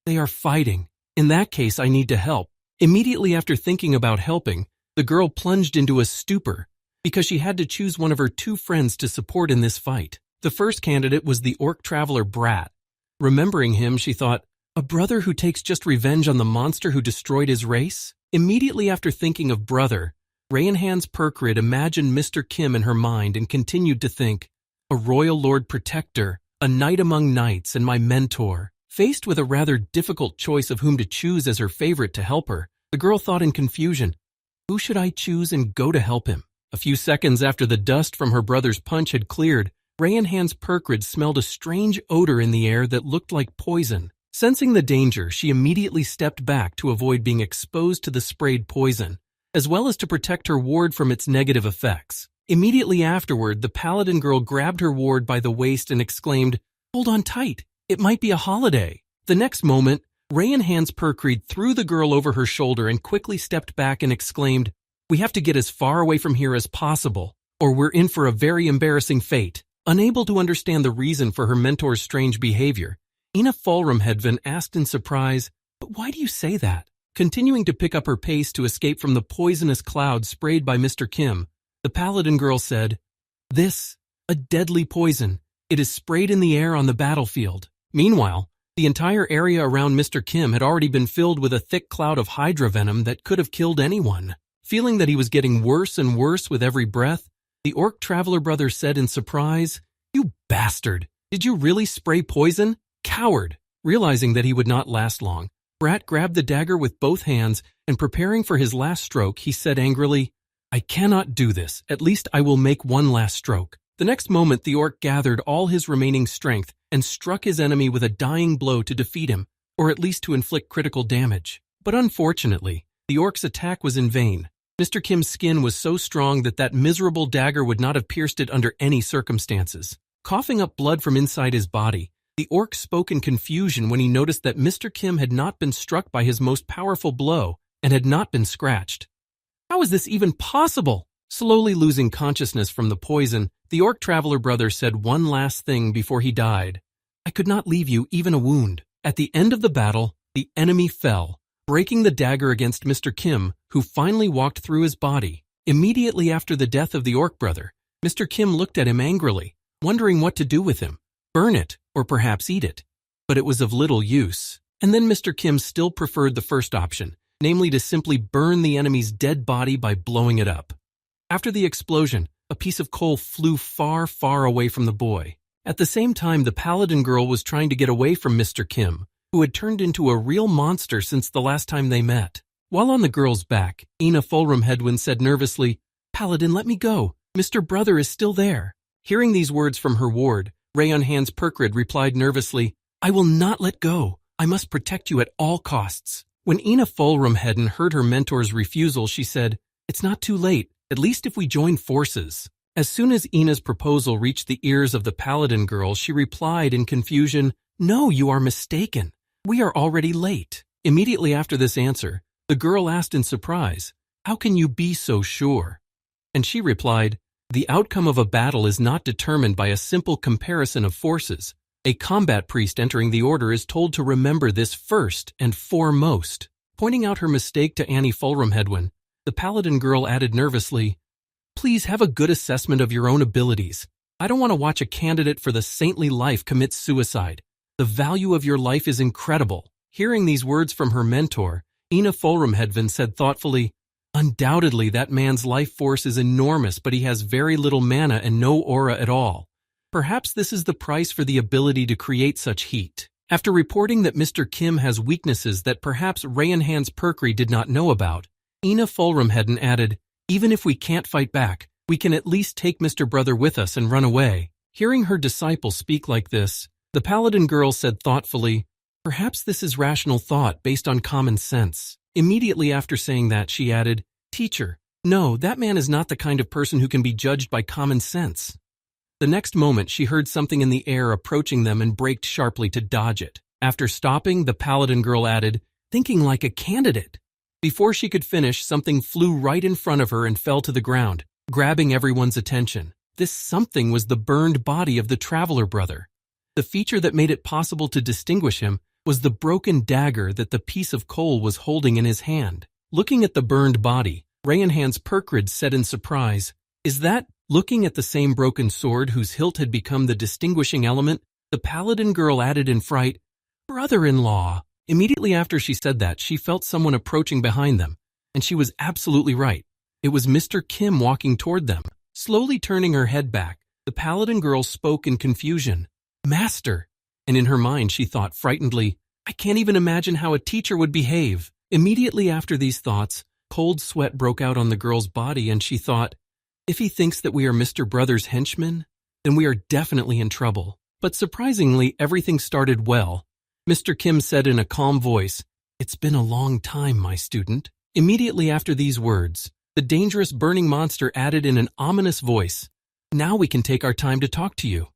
"They are fighting. In that case, I need to help. Immediately after thinking about helping, the girl plunged into a stupor because she had to choose one of her two friends to support in this fight. The first candidate was the orc traveler Brat. Remembering him, she thought, a brother who takes just revenge on the monster who destroyed his race? Immediately after thinking of brother, Rayanhan's Perkrid imagined Mr. Kim in her mind and continued to think, a royal lord protector, a knight among knights, and my mentor. Faced with a rather difficult choice of whom to choose as her favorite to help her, the girl thought in confusion, who should I choose and go to help him? A few seconds after the dust from her brother's punch had cleared, Rayanhan's Perkrid smelled a strange odor in the air that looked like poison. Sensing the danger, she immediately stepped back to avoid being exposed to the sprayed poison, as well as to protect her ward from its negative effects. Immediately afterward, the paladin girl grabbed her ward by the waist and exclaimed, hold on tight, it might be a holiday. The next moment, Rayanhan's Perkrid threw the girl over her shoulder and quickly stepped back and exclaimed, we have to get as far away from here as possible, or we're in for a very embarrassing fate. Unable to understand the reason for her mentor's strange behavior, Ina Fulrumhedvin asked in surprise, but why do you say that? Continuing to pick up her pace to escape from the poisonous cloud sprayed by Mr. Kim, the paladin girl said, this, a deadly poison. It is sprayed in the air on the battlefield. Meanwhile, the entire area around Mr. Kim had already been filled with a thick cloud of hydra venom that could have killed anyone. Feeling that he was getting worse and worse with every breath, the orc traveler brother said in surprise, you bastard! Did you really spray poison? Coward! Realizing that he would not last long, Brat grabbed the dagger with both hands and preparing for his last stroke, he said angrily, I cannot do this. At least I will make one last stroke. The next moment, the orc gathered all his remaining strength and struck his enemy with a dying blow to defeat him, or at least to inflict critical damage. But unfortunately, the orc's attack was in vain. Mr. Kim's skin was so strong that miserable dagger would not have pierced it under any circumstances. Coughing up blood from inside his body, the orc spoke in confusion when he noticed that Mr. Kim had not been struck by his most powerful blow and had not been scratched. How is this even possible? Slowly losing consciousness from the poison, the orc traveler brother said one last thing before he died. I could not leave you even a wound. At the end of the battle, the enemy fell, breaking the dagger against Mr. Kim, who finally walked through his body. Immediately after the death of the orc brother, Mr. Kim looked at him angrily, wondering what to do with him. Burn it, or perhaps eat it. But it was of little use. And then Mr. Kim still preferred the first option, namely to simply burn the enemy's dead body by blowing it up. After the explosion, a piece of coal flew far, far away from the boy. At the same time, the paladin girl was trying to get away from Mr. Kim, who had turned into a real monster since the last time they met. While on the girl's back, Ina Fulrumhedvin said nervously, Paladin, let me go. Mr. Brother is still there. Hearing these words from her ward, Rayanhan's Perkrid replied nervously, I will not let go. I must protect you at all costs. When Ina Fulrumhedvin heard her mentor's refusal, she said, it's not too late, at least if we join forces. As soon as Ina's proposal reached the ears of the paladin girl, she replied in confusion, no, you are mistaken. We are already late. Immediately after this answer, the girl asked in surprise, how can you be so sure? And she replied, the outcome of a battle is not determined by a simple comparison of forces. A combat priest entering the order is told to remember this first and foremost. Pointing out her mistake to Annie Fulrumhedvin, the paladin girl added nervously, please have a good assessment of your own abilities. I don't want to watch a candidate for the saintly life commit suicide. The value of your life is incredible. Hearing these words from her mentor, Ina Fulrumhedvin said thoughtfully, undoubtedly that man's life force is enormous, but he has very little mana and no aura at all. Perhaps this is the price for the ability to create such heat. After reporting that Mr. Kim has weaknesses that perhaps Rayanhan's Perkrid did not know about, Ina Fulrumhedvin added, even if we can't fight back, we can at least take Mr. Brother with us and run away. Hearing her disciple speak like this, the paladin girl said thoughtfully, perhaps this is rational thought based on common sense. Immediately after saying that, she added, teacher, no, that man is not the kind of person who can be judged by common sense. The next moment, she heard something in the air approaching them and braked sharply to dodge it. After stopping, the paladin girl added, thinking like a candidate. Before she could finish, something flew right in front of her and fell to the ground, grabbing everyone's attention. This something was the burned body of the traveler brother. The feature that made it possible to distinguish him was the broken dagger that the piece of coal was holding in his hand. Looking at the burned body, Rayanhan's Perkrid said in surprise, "Is that?" Looking at the same broken sword whose hilt had become the distinguishing element, the paladin girl added in fright, "Brother-in-law." Immediately after she said that, she felt someone approaching behind them, and she was absolutely right. It was Mr. Kim walking toward them. Slowly turning her head back, the paladin girl spoke in confusion, "Master!" And in her mind she thought frightenedly, "I can't even imagine how a teacher would behave." Immediately after these thoughts, cold sweat broke out on the girl's body, and she thought, "If he thinks that we are Mr. Brother's henchmen, then we are definitely in trouble." But surprisingly, everything started well. Mr. Kim said in a calm voice, "It's been a long time, my student." Immediately after these words, the dangerous burning monster added in an ominous voice, "Now we can take our time to talk to you."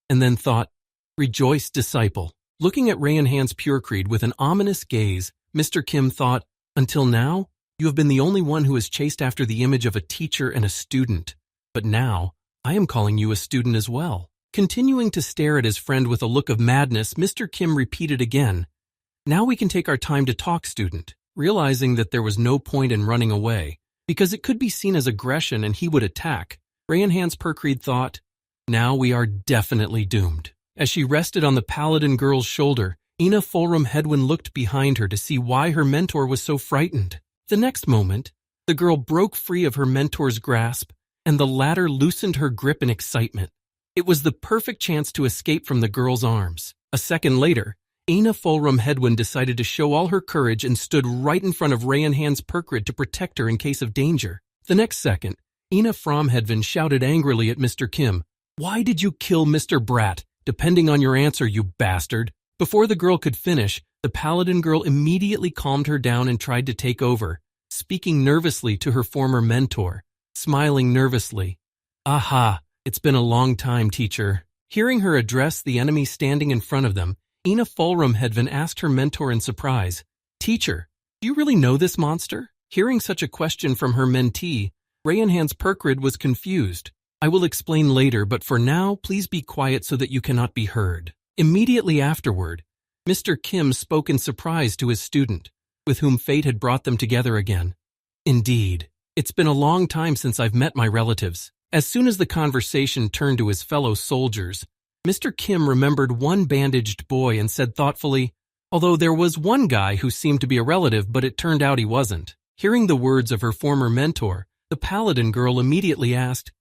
And then thought, "Rejoice, disciple." Looking at Rayanhan's Purecreed with an ominous gaze, Mr. Kim thought, "Until now, you have been the only one who has chased after the image of a teacher and a student. But now, I am calling you a student as well." Continuing to stare at his friend with a look of madness, Mr. Kim repeated again, "Now we can take our time to talk, student." Realizing that there was no point in running away, because it could be seen as aggression and he would attack, Rayanhan's Perkreed thought, "Now we are definitely doomed." As she rested on the paladin girl's shoulder, Ina Fulram Hedwyn looked behind her to see why her mentor was so frightened. The next moment, the girl broke free of her mentor's grasp, and the latter loosened her grip in excitement. It was the perfect chance to escape from the girl's arms. A second later, Ina Fulram Hedwyn decided to show all her courage and stood right in front of Rayanhan's Perkrid to protect her in case of danger. The next second, Ina Fulram Hedwyn shouted angrily at Mr. Kim, "Why did you kill Mr. Brat? Depending on your answer, you bastard." Before the girl could finish, the paladin girl immediately calmed her down and tried to take over, speaking nervously to her former mentor, smiling nervously. "Aha, it's been a long time, teacher." Hearing her address the enemy standing in front of them, Ina Fulram Hedwyn asked her mentor in surprise, "Teacher, do you really know this monster?" Hearing such a question from her mentee, Rayanhan's Perkrid was confused. "I will explain later, but for now, please be quiet so that you cannot be heard." Immediately afterward, Mr. Kim spoke in surprise to his student, with whom fate had brought them together again. "Indeed, it's been a long time since I've met my relatives." As soon as the conversation turned to his fellow soldiers, Mr. Kim remembered one bandaged boy and said thoughtfully, "Although there was one guy who seemed to be a relative, but it turned out he wasn't." Hearing the words of her former mentor, the paladin girl immediately asked,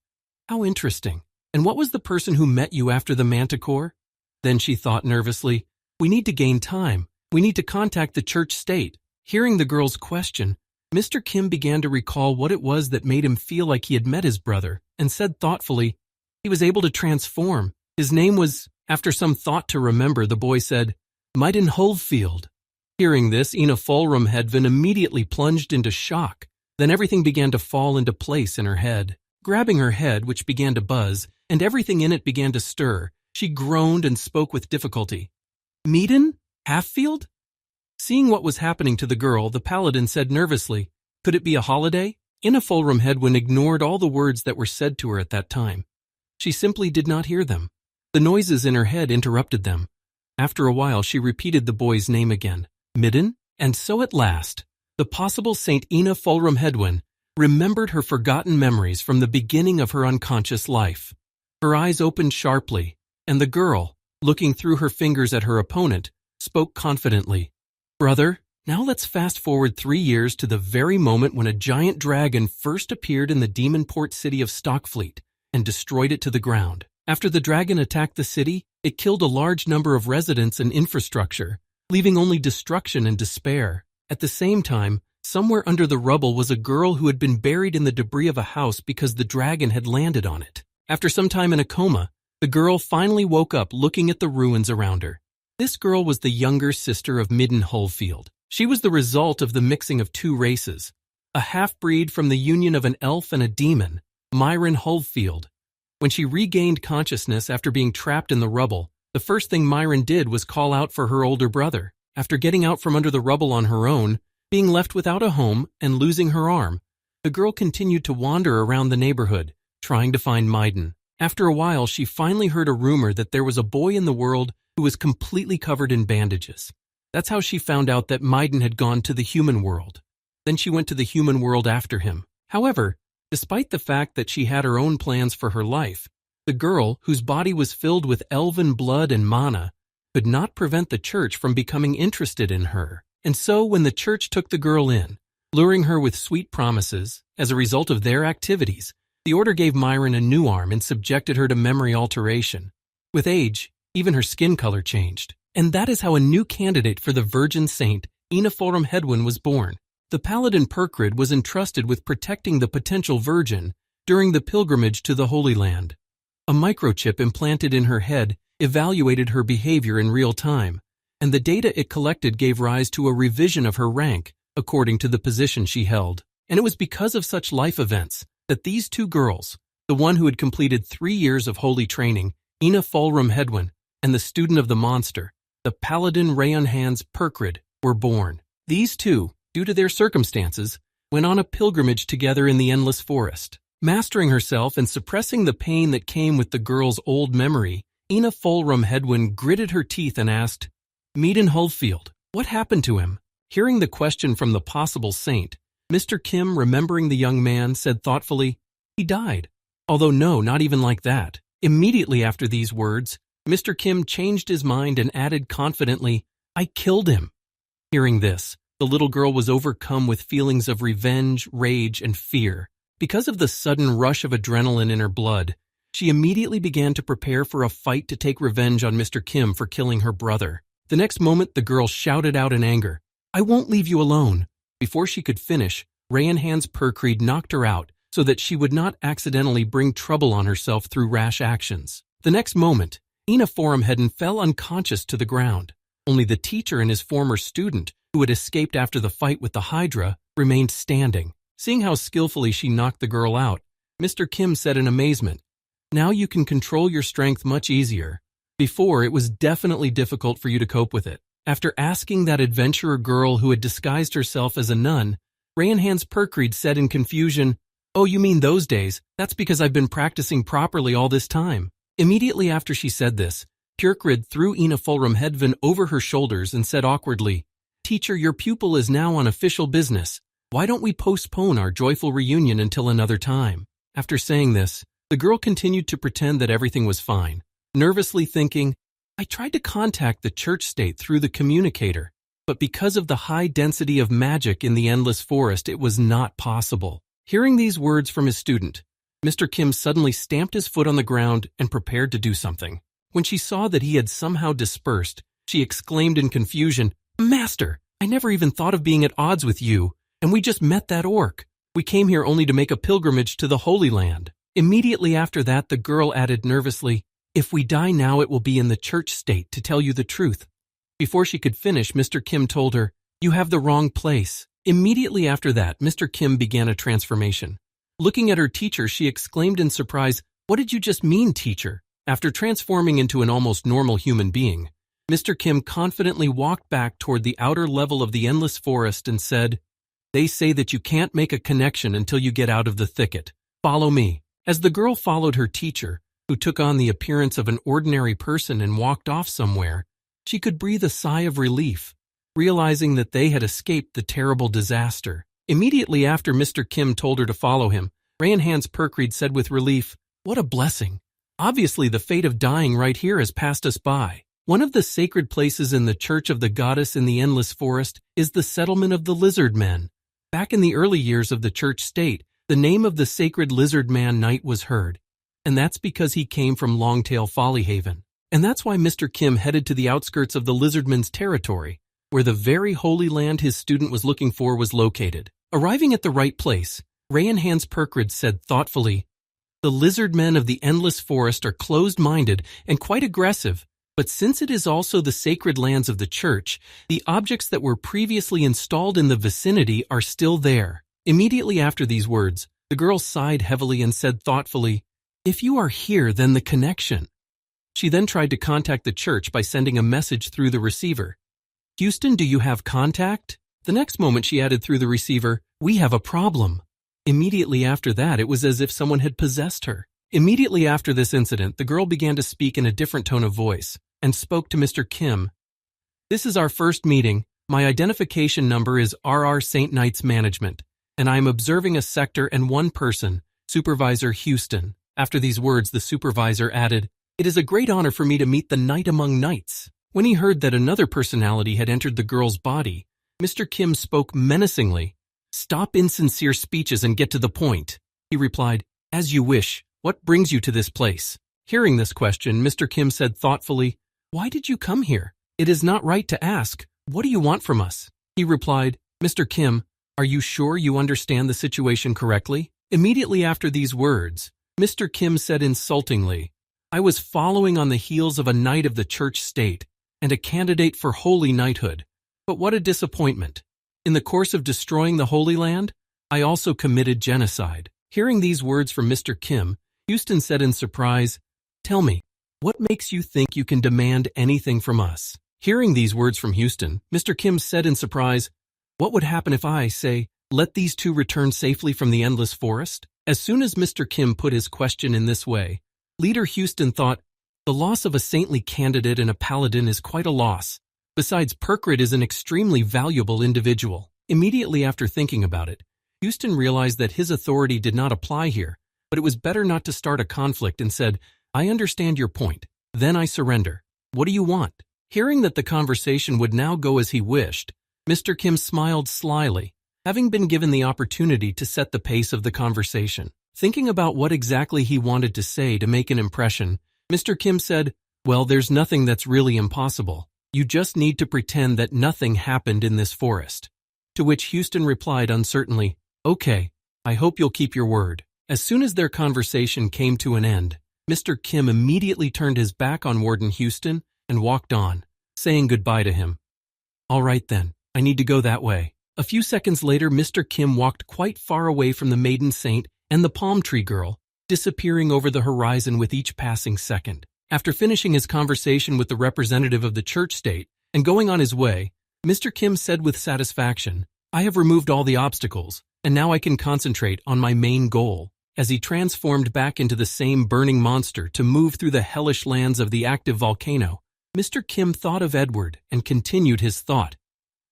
"How interesting. And what was the person who met you after the manticore?" Then she thought nervously, "We need to gain time. We need to contact the church state." Hearing the girl's question, Mr. Kim began to recall what it was that made him feel like he had met his brother, and said thoughtfully, "He was able to transform. His name was..." After some thought to remember, the boy said, "Maiden Hulfield." Hearing this, Ina Fulram Hedwyn immediately plunged into shock. Then everything began to fall into place in her head. Grabbing her head, which began to buzz, and everything in it began to stir, she groaned and spoke with difficulty. "Maiden? Halffield?" Seeing what was happening to the girl, the paladin said nervously, "Could it be a holiday?" Ina Fulram Hedwyn ignored all the words that were said to her at that time. She simply did not hear them. The noises in her head interrupted them. After a while, she repeated the boy's name again, Midden, and so at last, the possible Saint Ina Fulram Hedwyn remembered her forgotten memories from the beginning of her unconscious life. Her eyes opened sharply, and the girl, looking through her fingers at her opponent, spoke confidently, "Brother, now let's fast forward 3 years to the very moment when a giant dragon first appeared in the demon port city of Stockfleet and destroyed it to the ground. After the dragon attacked the city, it killed a large number of residents and infrastructure, leaving only destruction and despair. At the same time, somewhere under the rubble was a girl who had been buried in the debris of a house because the dragon had landed on it. After some time in a coma, the girl finally woke up looking at the ruins around her. This girl was the younger sister of Midden Hulfield. She was the result of the mixing of 2 races, a half-breed from the union of an elf and a demon, Myron Hulfield. When she regained consciousness after being trapped in the rubble, the first thing Myron did was call out for her older brother. After getting out from under the rubble on her own, being left without a home, and losing her arm, the girl continued to wander around the neighborhood, trying to find Maiden. After a while, she finally heard a rumor that there was a boy in the world who was completely covered in bandages. That's how she found out that Maiden had gone to the human world. Then she went to the human world after him. However, despite the fact that she had her own plans for her life, the girl, whose body was filled with elven blood and mana, could not prevent the church from becoming interested in her. And so when the church took the girl in, luring her with sweet promises, as a result of their activities, the order gave Myron a new arm and subjected her to memory alteration. With age, even her skin color changed. And that is how a new candidate for the Virgin Saint, Ina Fulram Hedwyn, was born. The paladin Perkrid was entrusted with protecting the potential virgin during the pilgrimage to the Holy Land. A microchip implanted in her head evaluated her behavior in real time, and the data it collected gave rise to a revision of her rank according to the position she held. And it was because of such life events that these two girls, the one who had completed 3 years of holy training, Ina Fulram Hedwyn, and the student of the monster, the paladin Rayanhans Perkrid, were born. These two, due to their circumstances, went on a pilgrimage together in the endless forest. Mastering herself and suppressing the pain that came with the girl's old memory, Ina Fulram Hedwyn gritted her teeth and asked, "Maiden Huldfield, what happened to him?" Hearing the question from the possible saint, Mr. Kim, remembering the young man, said thoughtfully, "He died." Although no, not even like that. Immediately after these words, Mr. Kim changed his mind and added confidently, "I killed him." Hearing this, the little girl was overcome with feelings of revenge, rage, and fear. Because of the sudden rush of adrenaline in her blood, she immediately began to prepare for a fight to take revenge on Mr. Kim for killing her brother. The next moment, the girl shouted out in anger, "I won't leave you alone." Before she could finish, Rayanhans Perkrid knocked her out so that she would not accidentally bring trouble on herself through rash actions. The next moment, Ina Fulram Hedwyn fell unconscious to the ground. Only the teacher and his former student, who had escaped after the fight with the Hydra, remained standing. Seeing how skillfully she knocked the girl out, Mr. Kim said in amazement, "Now you can control your strength much easier. Before, it was definitely difficult for you to cope with it." After asking that adventurer girl who had disguised herself as a nun, Rayanhans Perkrid said in confusion, "Oh, you mean those days? That's because I've been practicing properly all this time." Immediately after she said this, Perkrid threw Ina Fulram Hedwyn over her shoulders and said awkwardly, "Teacher, your pupil is now on official business. Why don't we postpone our joyful reunion until another time?" After saying this, the girl continued to pretend that everything was fine, nervously thinking, "I tried to contact the church state through the communicator, but because of the high density of magic in the endless forest, it was not possible." Hearing these words from his student, Mr. Kim suddenly stamped his foot on the ground and prepared to do something. When she saw that he had somehow dispersed, she exclaimed in confusion, "Master, I never even thought of being at odds with you, and we just met that orc. We came here only to make a pilgrimage to the Holy Land." Immediately after that, the girl added nervously, "If we die now, it will be in the church state, to tell you the truth." Before she could finish, Mr. Kim told her, "You have the wrong place." Immediately after that, Mr. Kim began a transformation. Looking at her teacher, she exclaimed in surprise, "What did you just mean, teacher?" After transforming into an almost normal human being, Mr. Kim confidently walked back toward the outer level of the endless forest and said, "They say that you can't make a connection until you get out of the thicket. Follow me." As the girl followed her teacher, who took on the appearance of an ordinary person and walked off somewhere, she could breathe a sigh of relief, realizing that they had escaped the terrible disaster. Immediately after Mr. Kim told her to follow him, Rayanhans Perkrid said with relief, "What a blessing. Obviously the fate of dying right here has passed us by." One of the sacred places in the Church of the Goddess in the Endless Forest is the settlement of the Lizard Men. Back in the early years of the church state, the name of the sacred Lizard Man Knight was heard, and that's because he came from Longtail Follyhaven. And that's why Mr. Kim headed to the outskirts of the Lizardmen's territory, where the very holy land his student was looking for was located. Arriving at the right place, Rayanhans Perkrid said thoughtfully, "The Lizard Men of the Endless Forest are closed-minded and quite aggressive, but since it is also the sacred lands of the church, the objects that were previously installed in the vicinity are still there." Immediately after these words, the girl sighed heavily and said thoughtfully, "If you are here, then the connection." She then tried to contact the church by sending a message through the receiver. "Houston, do you have contact?" The next moment she added through the receiver, "We have a problem." Immediately after that, it was as if someone had possessed her. Immediately after this incident, the girl began to speak in a different tone of voice and spoke to Mr. Kim. This is our first meeting. My identification number is RR St. Knight's Management, and I am observing a sector and one person, Supervisor Houston. After these words, the supervisor added, "It is a great honor for me to meet the knight among knights." When he heard that another personality had entered the girl's body, Mr. Kim spoke menacingly. "Stop insincere speeches and get to the point." He replied, "As you wish. What brings you to this place?" Hearing this question, Mr. Kim said thoughtfully, "Why did you come here? It is not right to ask. What do you want from us?" He replied, "Mr. Kim, are you sure you understand the situation correctly?" Immediately after these words, Mr. Kim said insultingly, "I was following on the heels of a knight of the church state and a candidate for holy knighthood. But what a disappointment. In the course of destroying the Holy Land, I also committed genocide." Hearing these words from Mr. Kim, Houston said in surprise, "Tell me, what makes you think you can demand anything from us?" Hearing these words from Houston, Mr. Kim said in surprise, "What would happen if I, say, let these two return safely from the endless forest?" As soon as Mr. Kim put his question in this way, Leader Houston thought, "The loss of a saintly candidate and a paladin is quite a loss. Besides, Perkrit is an extremely valuable individual." Immediately after thinking about it, Houston realized that his authority did not apply here, but it was better not to start a conflict and said, "I understand your point. Then I surrender. What do you want?" Hearing that the conversation would now go as he wished, Mr. Kim smiled slyly, having been given the opportunity to set the pace of the conversation. Thinking about what exactly he wanted to say to make an impression, Mr. Kim said, "Well, there's nothing that's really impossible. You just need to pretend that nothing happened in this forest." To which Houston replied uncertainly, "Okay, I hope you'll keep your word." As soon as their conversation came to an end, Mr. Kim immediately turned his back on Warden Houston and walked on, saying goodbye to him. "All right then, I need to go that way." A few seconds later, Mr. Kim walked quite far away from the maiden saint and the palm tree girl, disappearing over the horizon with each passing second. After finishing his conversation with the representative of the church state and going on his way, Mr. Kim said with satisfaction, "I have removed all the obstacles, and now I can concentrate on my main goal." As he transformed back into the same burning monster to move through the hellish lands of the active volcano, Mr. Kim thought of Edward and continued his thought.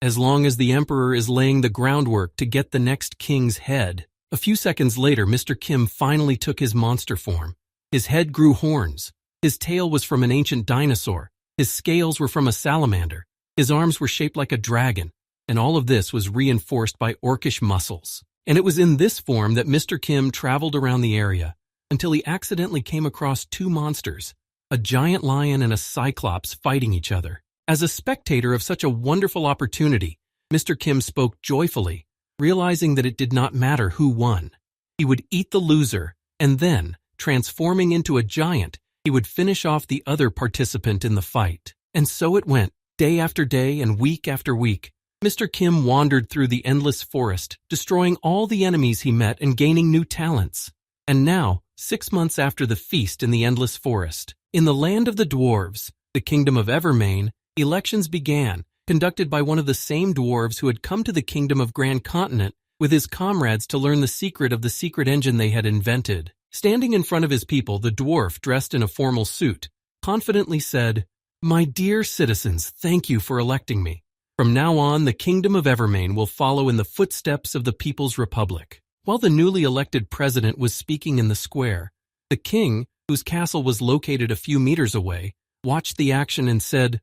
As long as the emperor is laying the groundwork to get the next king's head. A few seconds later, Mr. Kim finally took his monster form. His head grew horns. His tail was from an ancient dinosaur. His scales were from a salamander. His arms were shaped like a dragon. And all of this was reinforced by orcish muscles. And it was in this form that Mr. Kim traveled around the area until he accidentally came across two monsters, a giant lion and a cyclops fighting each other. As a spectator of such a wonderful opportunity, Mr. Kim spoke joyfully, realizing that it did not matter who won. He would eat the loser, and then, transforming into a giant, he would finish off the other participant in the fight. And so it went, day after day and week after week. Mr. Kim wandered through the endless forest, destroying all the enemies he met and gaining new talents. And now, 6 months after the feast in the endless forest, in the land of the dwarves, the kingdom of Evermain, elections began, conducted by one of the same dwarves who had come to the kingdom of Grand Continent with his comrades to learn the secret of the secret engine they had invented. Standing in front of his people, the dwarf, dressed in a formal suit, confidently said, "My dear citizens, thank you for electing me. From now on, the kingdom of Evermain will follow in the footsteps of the People's Republic." While the newly elected president was speaking in the square, the king, whose castle was located a few meters away, watched the action and said,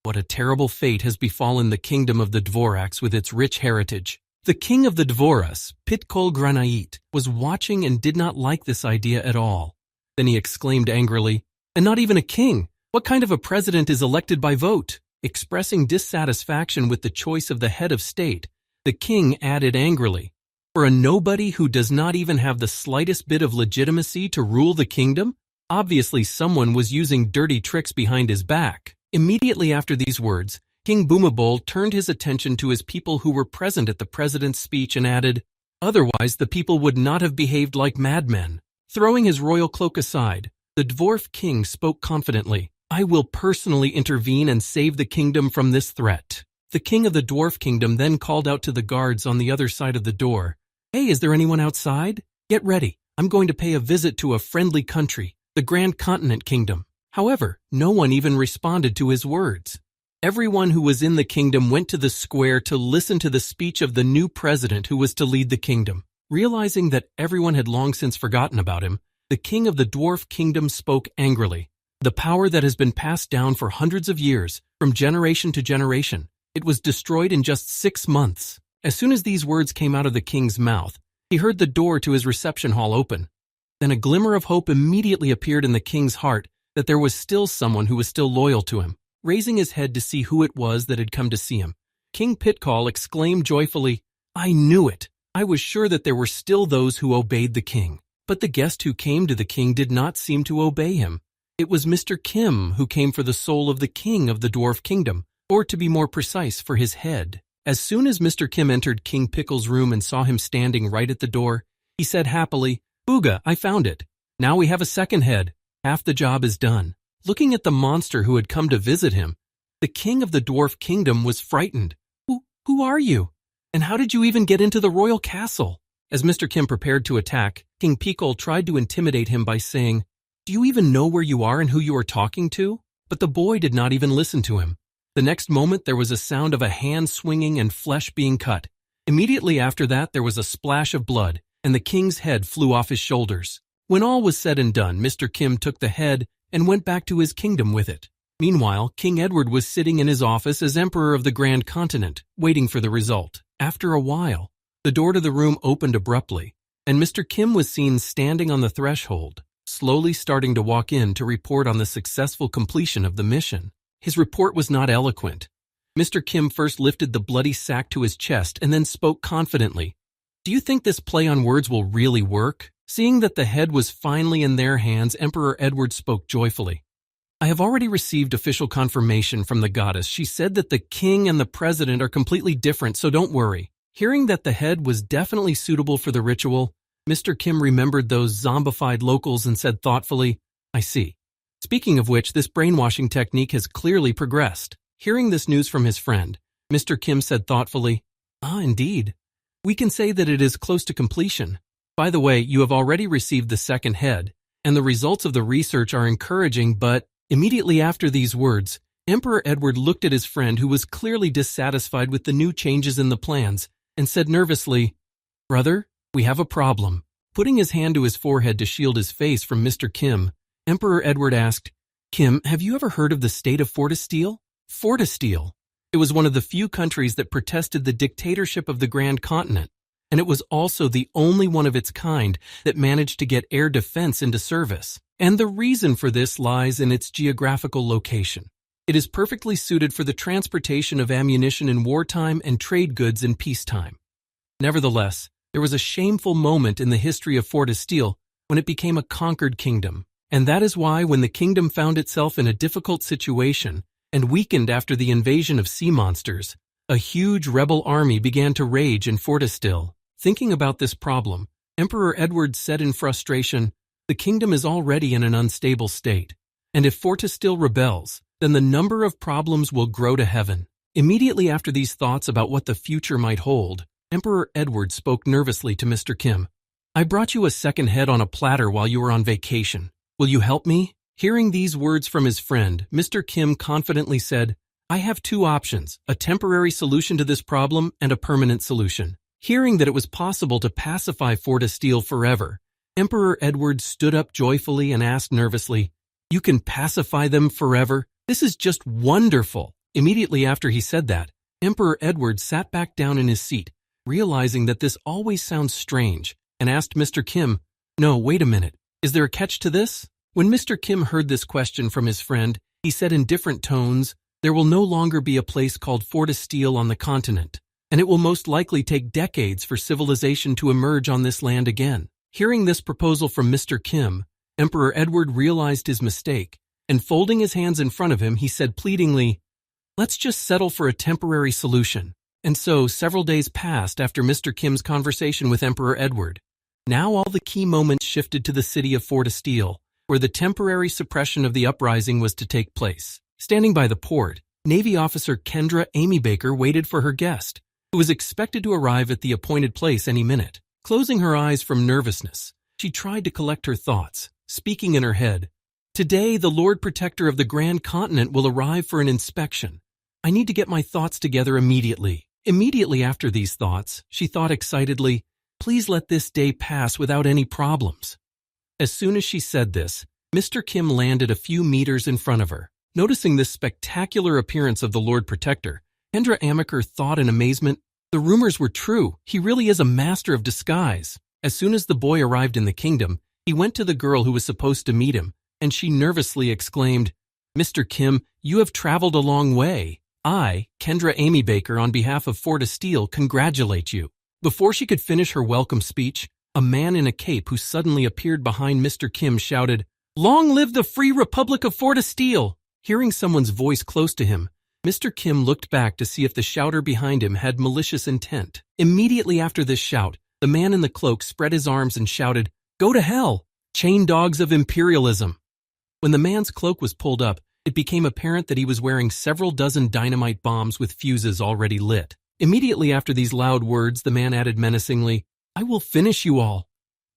"What a terrible fate has befallen the kingdom of the Dvoraks with its rich heritage." The king of the Dvoras, Pitkol Granait, was watching and did not like this idea at all. Then he exclaimed angrily, "And not even a king? What kind of a president is elected by vote?" Expressing dissatisfaction with the choice of the head of state, the king added angrily, "For a nobody who does not even have the slightest bit of legitimacy to rule the kingdom? Obviously someone was using dirty tricks behind his back." Immediately after these words, King Boomabol turned his attention to his people who were present at the president's speech and added, "Otherwise the people would not have behaved like madmen." Throwing his royal cloak aside, the dwarf king spoke confidently, "I will personally intervene and save the kingdom from this threat." The king of the dwarf kingdom then called out to the guards on the other side of the door, "Hey, is there anyone outside? Get ready. I'm going to pay a visit to a friendly country, the Grand Continent Kingdom." However, no one even responded to his words. Everyone who was in the kingdom went to the square to listen to the speech of the new president who was to lead the kingdom. Realizing that everyone had long since forgotten about him, the king of the dwarf kingdom spoke angrily. The power that has been passed down for hundreds of years, from generation to generation, it was destroyed in just 6 months. As soon as these words came out of the king's mouth, he heard the door to his reception hall open. Then a glimmer of hope immediately appeared in the king's heart that there was still someone who was still loyal to him. Raising his head to see who it was that had come to see him, King Pitcall exclaimed joyfully, "I knew it! I was sure that there were still those who obeyed the king." But the guest who came to the king did not seem to obey him. It was Mr. Kim who came for the soul of the king of the dwarf kingdom, or to be more precise, for his head. As soon as Mr. Kim entered King Pickle's room and saw him standing right at the door, he said happily, "Booga, I found it. Now we have a second head. Half the job is done." Looking at the monster who had come to visit him, the king of the dwarf kingdom was frightened. Who are you? And how did you even get into the royal castle?" As Mr. Kim prepared to attack, King Pickle tried to intimidate him by saying, "Do you even know where you are and who you are talking to?" But the boy did not even listen to him. The next moment there was a sound of a hand swinging and flesh being cut. Immediately after that there was a splash of blood, and the king's head flew off his shoulders. When all was said and done, Mr. Kim took the head and went back to his kingdom with it. Meanwhile, King Edward was sitting in his office as Emperor of the Grand Continent, waiting for the result. After a while, the door to the room opened abruptly, and Mr. Kim was seen standing on the threshold, slowly starting to walk in to report on the successful completion of the mission. His report was not eloquent. Mr. Kim first lifted the bloody sack to his chest and then spoke confidently. "Do you think this play on words will really work?" Seeing that the head was finally in their hands, Emperor Edward spoke joyfully. "I have already received official confirmation from the goddess. She said that the king and the president are completely different, so don't worry." Hearing that the head was definitely suitable for the ritual, Mr. Kim remembered those zombified locals and said thoughtfully, "I see. Speaking of which, this brainwashing technique has clearly progressed." Hearing this news from his friend, Mr. Kim said thoughtfully, "Ah, indeed. We can say that it is close to completion. By the way, you have already received the second head, and the results of the research are encouraging, but..." Immediately after these words, Emperor Edward looked at his friend who was clearly dissatisfied with the new changes in the plans and said nervously, "Brother, we have a problem." Putting his hand to his forehead to shield his face from Mr. Kim, Emperor Edward asked, "Kim, have you ever heard of the state of Fortestille?" Fortestille. It was one of the few countries that protested the dictatorship of the Grand Continent, and it was also the only one of its kind that managed to get air defense into service. And the reason for this lies in its geographical location. It is perfectly suited for the transportation of ammunition in wartime and trade goods in peacetime. Nevertheless, there was a shameful moment in the history of Fortestille when it became a conquered kingdom. And that is why when the kingdom found itself in a difficult situation and weakened after the invasion of sea monsters, a huge rebel army began to rage in Fortestille. Thinking about this problem, Emperor Edward said in frustration, "The kingdom is already in an unstable state, and if Fortestille rebels, then the number of problems will grow to heaven." Immediately after these thoughts about what the future might hold, Emperor Edward spoke nervously to Mr. Kim. "I brought you a second head on a platter while you were on vacation. Will you help me?" Hearing these words from his friend, Mr. Kim confidently said, "I have 2 options, a temporary solution to this problem and a permanent solution." Hearing that it was possible to pacify Fortestille forever, Emperor Edward stood up joyfully and asked nervously, "You can pacify them forever? This is just wonderful." Immediately after he said that, Emperor Edward sat back down in his seat, realizing that this always sounds strange, and asked Mr. Kim, "No, wait a minute. Is there a catch to this?" When Mr. Kim heard this question from his friend, he said in different tones, "There will no longer be a place called Fortestille on the continent, and it will most likely take decades for civilization to emerge on this land again." Hearing this proposal from Mr. Kim, Emperor Edward realized his mistake, and folding his hands in front of him, he said pleadingly, "Let's just settle for a temporary solution." And so, several days passed after Mr. Kim's conversation with Emperor Edward. Now all the key moments shifted to the city of Fortestille, where the temporary suppression of the uprising was to take place. Standing by the port, Navy officer Kendra Amy Baker waited for her guest, who was expected to arrive at the appointed place any minute. Closing her eyes from nervousness, she tried to collect her thoughts, speaking in her head, "Today the Lord Protector of the Grand Continent will arrive for an inspection. I need to get my thoughts together immediately. Immediately after these thoughts, she thought excitedly, please let this day pass without any problems. As soon as she said this, Mr. Kim landed a few meters in front of her. Noticing this spectacular appearance of the Lord Protector, Kendra Amaker thought in amazement, the rumors were true. He really is a master of disguise. As soon as the boy arrived in the kingdom, he went to the girl who was supposed to meet him, and she nervously exclaimed, Mr. Kim, you have traveled a long way. I, Kendra Amy Baker, on behalf of Fort Estelle, congratulate you. Before she could finish her welcome speech, a man in a cape who suddenly appeared behind Mr. Kim shouted, Long live the Free Republic of Fort Estelle! Hearing someone's voice close to him, Mr. Kim looked back to see if the shouter behind him had malicious intent. Immediately after this shout, the man in the cloak spread his arms and shouted, Go to hell, chain dogs of imperialism! When the man's cloak was pulled up, it became apparent that he was wearing several dozen dynamite bombs with fuses already lit. Immediately after these loud words, the man added menacingly, I will finish you all.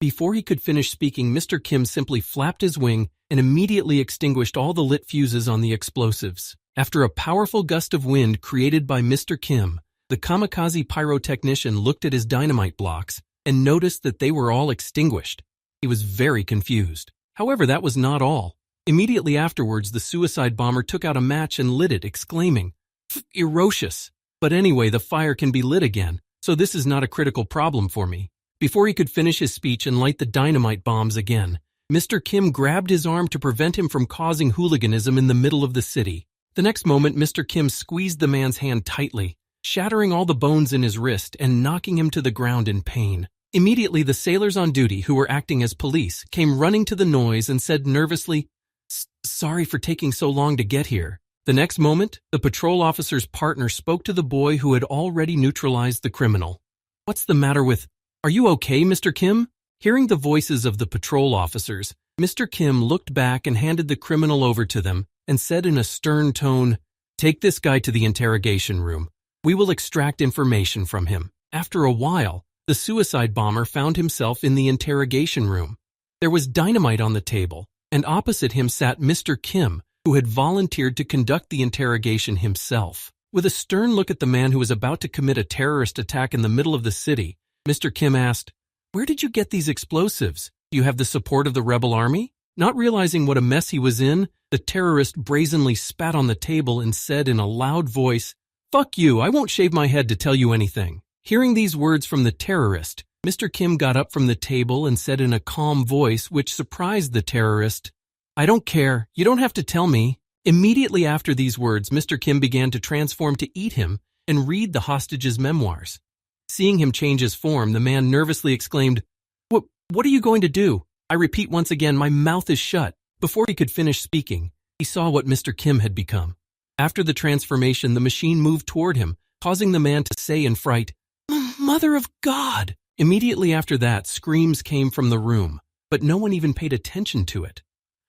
Before he could finish speaking, Mr. Kim simply flapped his wing and immediately extinguished all the lit fuses on the explosives. After a powerful gust of wind created by Mr. Kim, the kamikaze pyrotechnician looked at his dynamite blocks and noticed that they were all extinguished. He was very confused. However, that was not all. Immediately afterwards, the suicide bomber took out a match and lit it, exclaiming, Ferocious! But anyway, the fire can be lit again, so this is not a critical problem for me. Before he could finish his speech and light the dynamite bombs again, Mr. Kim grabbed his arm to prevent him from causing hooliganism in the middle of the city. The next moment, Mr. Kim squeezed the man's hand tightly, shattering all the bones in his wrist and knocking him to the ground in pain. Immediately, the sailors on duty, who were acting as police, came running to the noise and said nervously, Sorry for taking so long to get here. The next moment, the patrol officer's partner spoke to the boy who had already neutralized the criminal. What's the matter with... Are you okay, Mr. Kim? Hearing the voices of the patrol officers, Mr. Kim looked back and handed the criminal over to them and said in a stern tone, Take this guy to the interrogation room. We will extract information from him. After a while, the suicide bomber found himself in the interrogation room. There was dynamite on the table, and opposite him sat Mr. Kim, who had volunteered to conduct the interrogation himself. With a stern look at the man who was about to commit a terrorist attack in the middle of the city, Mr. Kim asked, Where did you get these explosives? Do you have the support of the rebel army? Not realizing what a mess he was in, the terrorist brazenly spat on the table and said in a loud voice, Fuck you, I won't shave my head to tell you anything. Hearing these words from the terrorist, Mr. Kim got up from the table and said in a calm voice which surprised the terrorist, I don't care, you don't have to tell me. Immediately after these words, Mr. Kim began to transform to eat him and read the hostage's memoirs. Seeing him change his form, the man nervously exclaimed, What are you going to do? I repeat once again, my mouth is shut. Before he could finish speaking, he saw what Mr. Kim had become. After the transformation, the machine moved toward him, causing the man to say in fright, Mother of God! Immediately after that, screams came from the room, but no one even paid attention to it.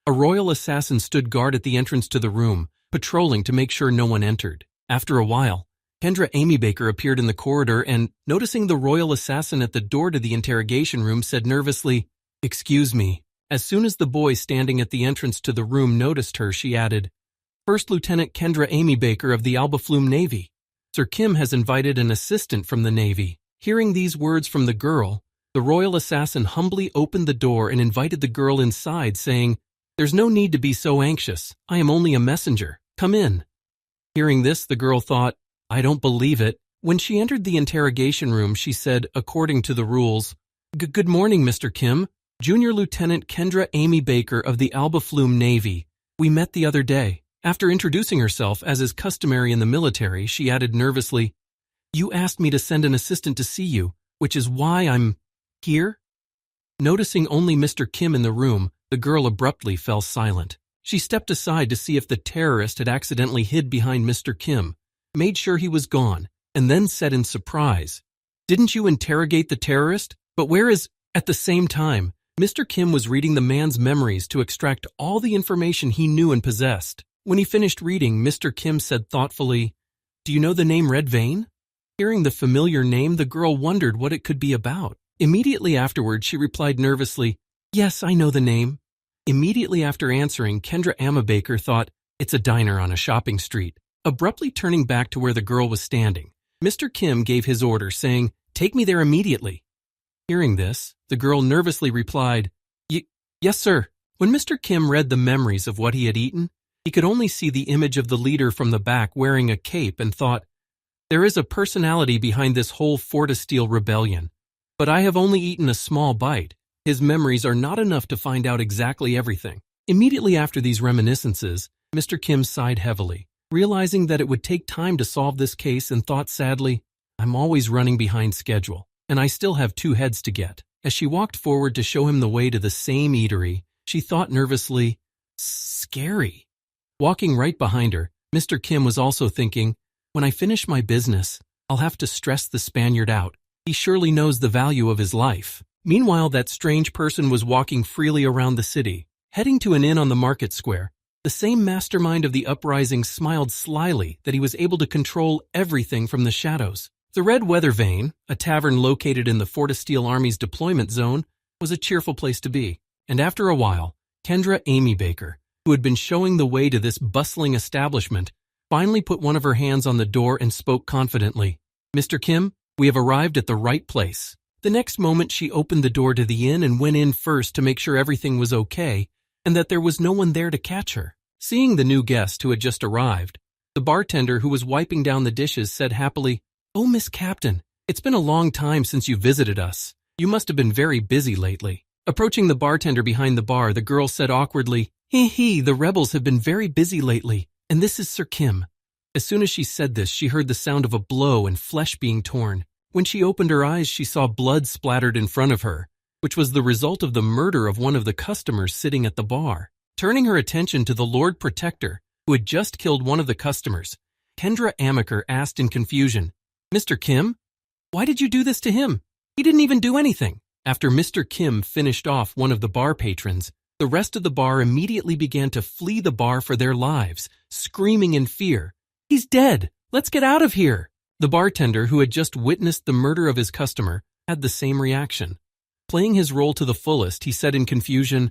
A royal assassin stood guard at the entrance to the room, patrolling to make sure no one entered. After a while, Kendra Amy Baker appeared in the corridor and, noticing the royal assassin at the door to the interrogation room, said nervously, Excuse me. As soon as the boy standing at the entrance to the room noticed her, she added, First Lieutenant Kendra Amy Baker of the Albaflume Navy. Sir Kim has invited an assistant from the Navy. Hearing these words from the girl, the royal assassin humbly opened the door and invited the girl inside, saying, There's no need to be so anxious. I am only a messenger. Come in. Hearing this, the girl thought, I don't believe it. When she entered the interrogation room, she said, according to the rules, Good morning, Mr. Kim. Junior Lieutenant Kendra Amy Baker of the Albaflume Navy. We met the other day. After introducing herself, as is customary in the military, she added nervously, You asked me to send an assistant to see you, which is why I'm here? Noticing only Mr. Kim in the room, the girl abruptly fell silent. She stepped aside to see if the terrorist had accidentally hid behind Mr. Kim, made sure he was gone, and then said in surprise, Didn't you interrogate the terrorist? But where is... At the same time, Mr. Kim was reading the man's memories to extract all the information he knew and possessed. When he finished reading, Mr. Kim said thoughtfully, Do you know the name Red Vein? Hearing the familiar name, the girl wondered what it could be about. Immediately afterward, she replied nervously, Yes, I know the name. Immediately after answering, Kendra Amy Baker thought, It's a diner on a shopping street. Abruptly turning back to where the girl was standing, Mr. Kim gave his order, saying, "Take me there immediately." Hearing this, the girl nervously replied, "Yes, sir." When Mr. Kim read the memories of what he had eaten, he could only see the image of the leader from the back wearing a cape and thought, "There is a personality behind this whole Fortesteel rebellion. But I have only eaten a small bite. His memories are not enough to find out exactly everything." Immediately after these reminiscences, Mr. Kim sighed heavily, realizing that it would take time to solve this case, and thought sadly, "I'm always running behind schedule, and I still have 2 heads to get." As she walked forward to show him the way to the same eatery, she thought nervously, "Scary." Walking right behind her, Mr. Kim was also thinking, "When I finish my business, I'll have to stress the Spaniard out. He surely knows the value of his life." Meanwhile, that strange person was walking freely around the city, heading to an inn on the market square. The same mastermind of the uprising smiled slyly that he was able to control everything from the shadows. The Red Weather Vane, a tavern located in the Fortesteel Army's deployment zone, was a cheerful place to be. And after a while, Kendra Amy Baker, who had been showing the way to this bustling establishment, finally put one of her hands on the door and spoke confidently, "Mr. Kim, we have arrived at the right place." The next moment she opened the door to the inn and went in first to make sure everything was okay and that there was no one there to catch her. Seeing the new guest who had just arrived, the bartender who was wiping down the dishes said happily, "Oh, Miss Captain, it's been a long time since you visited us. You must have been very busy lately." Approaching the bartender behind the bar, the girl said awkwardly, The rebels have been very busy lately, and this is Sir Kim." As soon as she said this, she heard the sound of a blow and flesh being torn. When she opened her eyes, she saw blood splattered in front of her, which was the result of the murder of one of the customers sitting at the bar. Turning her attention to the Lord Protector, who had just killed one of the customers, Kendra Amaker asked in confusion, "Mr. Kim? Why did you do this to him? He didn't even do anything." After Mr. Kim finished off one of the bar patrons, the rest of the bar immediately began to flee the bar for their lives, screaming in fear, "He's dead! Let's get out of here!" The bartender, who had just witnessed the murder of his customer, had the same reaction. Playing his role to the fullest, he said in confusion,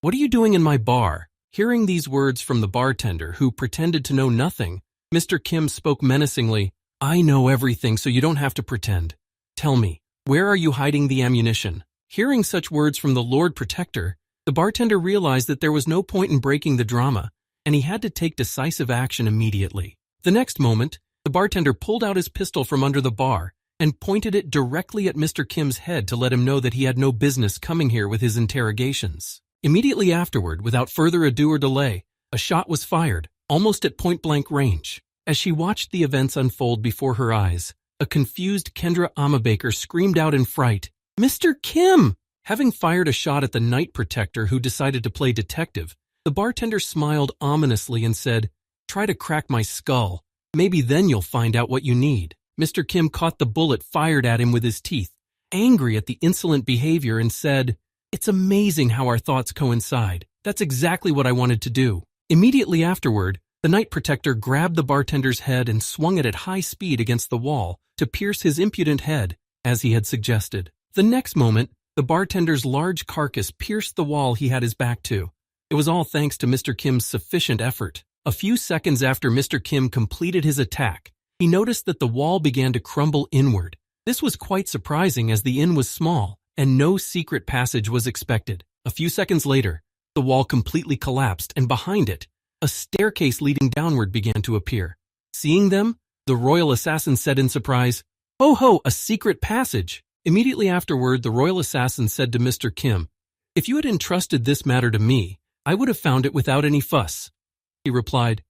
"What are you doing in my bar?" Hearing these words from the bartender, who pretended to know nothing, Mr. Kim spoke menacingly, "I know everything, so you don't have to pretend. Tell me, where are you hiding the ammunition?" Hearing such words from the Lord Protector, the bartender realized that there was no point in breaking the drama, and he had to take decisive action immediately. The next moment, the bartender pulled out his pistol from under the bar and pointed it directly at Mr. Kim's head to let him know that he had no business coming here with his interrogations. Immediately afterward, without further ado or delay, a shot was fired, almost at point-blank range. As she watched the events unfold before her eyes, a confused Kendra Amabaker screamed out in fright, "Mr. Kim!" Having fired a shot at the Night Protector, who decided to play detective, the bartender smiled ominously and said, "Try to crack my skull. Maybe then you'll find out what you need." Mr. Kim caught the bullet fired at him with his teeth, angry at the insolent behavior, and said, "It's amazing how our thoughts coincide. That's exactly what I wanted to do." Immediately afterward, the Night Protector grabbed the bartender's head and swung it at high speed against the wall to pierce his impudent head, as he had suggested. The next moment, the bartender's large carcass pierced the wall he had his back to. It was all thanks to Mr. Kim's sufficient effort. A few seconds after Mr. Kim completed his attack, he noticed that the wall began to crumble inward. This was quite surprising, as the inn was small and no secret passage was expected. A few seconds later, the wall completely collapsed, and behind it, a staircase leading downward began to appear. Seeing them, the royal assassin said in surprise, "Ho ho, a secret passage!" Immediately afterward, the royal assassin said to Mr. Kim, "If you had entrusted this matter to me, I would have found it without any fuss." He replied,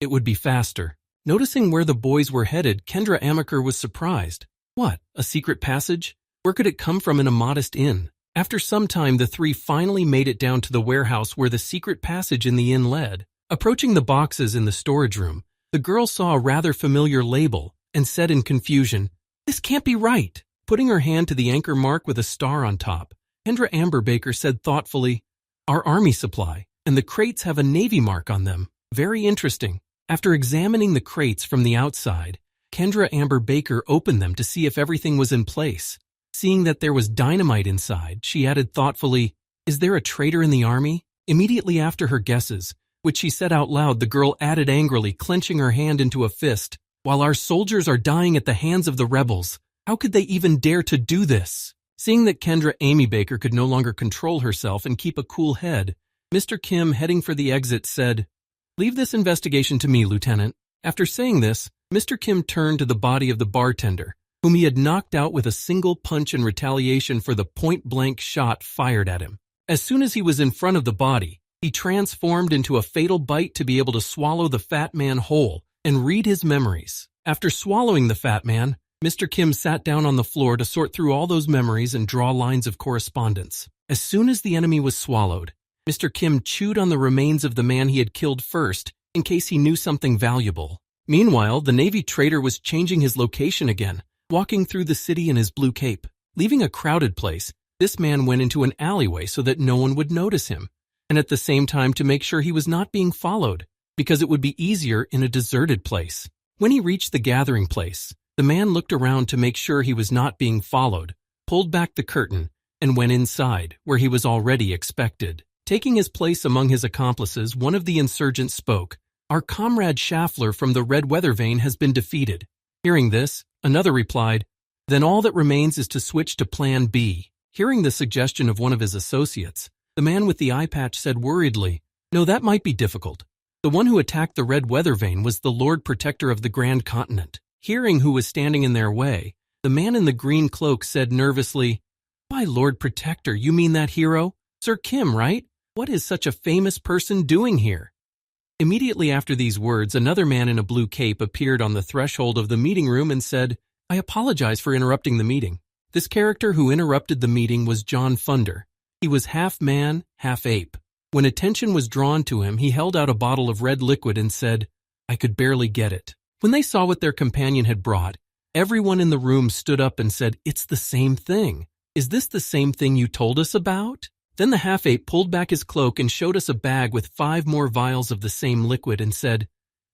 "It would be faster." Noticing where the boys were headed, Kendra Amaker was surprised. What, a secret passage? Where could it come from in a modest inn? After some time, the three finally made it down to the warehouse where the secret passage in the inn led. Approaching the boxes in the storage room, the girl saw a rather familiar label and said in confusion, "This can't be right." Putting her hand to the anchor mark with a star on top, Kendra Amber Baker said thoughtfully, "Our army supply, and the crates have a navy mark on them. Very interesting." After examining the crates from the outside, Kendra Amber Baker opened them to see if everything was in place. Seeing that there was dynamite inside, she added thoughtfully, "Is there a traitor in the army?" Immediately after her guesses, which she said out loud, the girl added angrily, clenching her hand into a fist. While our soldiers are dying at the hands of the rebels, how could they even dare to do this? Seeing that Kendra Amy Baker could no longer control herself and keep a cool head, Mr. Kim, heading for the exit, said, "Leave this investigation to me, Lieutenant." After saying this, Mr. Kim turned to the body of the bartender, whom he had knocked out with a single punch in retaliation for the point-blank shot fired at him. As soon as he was in front of the body, he transformed into a fatal bite to be able to swallow the fat man whole and read his memories. After swallowing the fat man, Mr. Kim sat down on the floor to sort through all those memories and draw lines of correspondence. As soon as the enemy was swallowed, Mr. Kim chewed on the remains of the man he had killed first in case he knew something valuable. Meanwhile, the Navy trader was changing his location again, walking through the city in his blue cape. Leaving a crowded place, this man went into an alleyway so that no one would notice him, and at the same time to make sure he was not being followed, because it would be easier in a deserted place. When he reached the gathering place, the man looked around to make sure he was not being followed, pulled back the curtain, and went inside, where he was already expected. Taking his place among his accomplices, one of the insurgents spoke. "Our comrade Schaffler from the Red Weather Vane has been defeated." Hearing this, another replied, "Then all that remains is to switch to Plan B." Hearing the suggestion of one of his associates, the man with the eye patch said worriedly, "No, that might be difficult. The one who attacked the Red Weather Vane was the Lord Protector of the Grand Continent." Hearing who was standing in their way, the man in the green cloak said nervously, "By Lord Protector, you mean that hero? Sir Kim, right? What is such a famous person doing here?" Immediately after these words, another man in a blue cape appeared on the threshold of the meeting room and said, "I apologize for interrupting the meeting." This character who interrupted the meeting was John Funder. He was half man, half ape. When attention was drawn to him, he held out a bottle of red liquid and said, "I could barely get it." When they saw what their companion had brought, everyone in the room stood up and said, "It's the same thing. Is this the same thing you told us about?" Then the half-ape pulled back his cloak and showed us a bag with 5 more vials of the same liquid and said,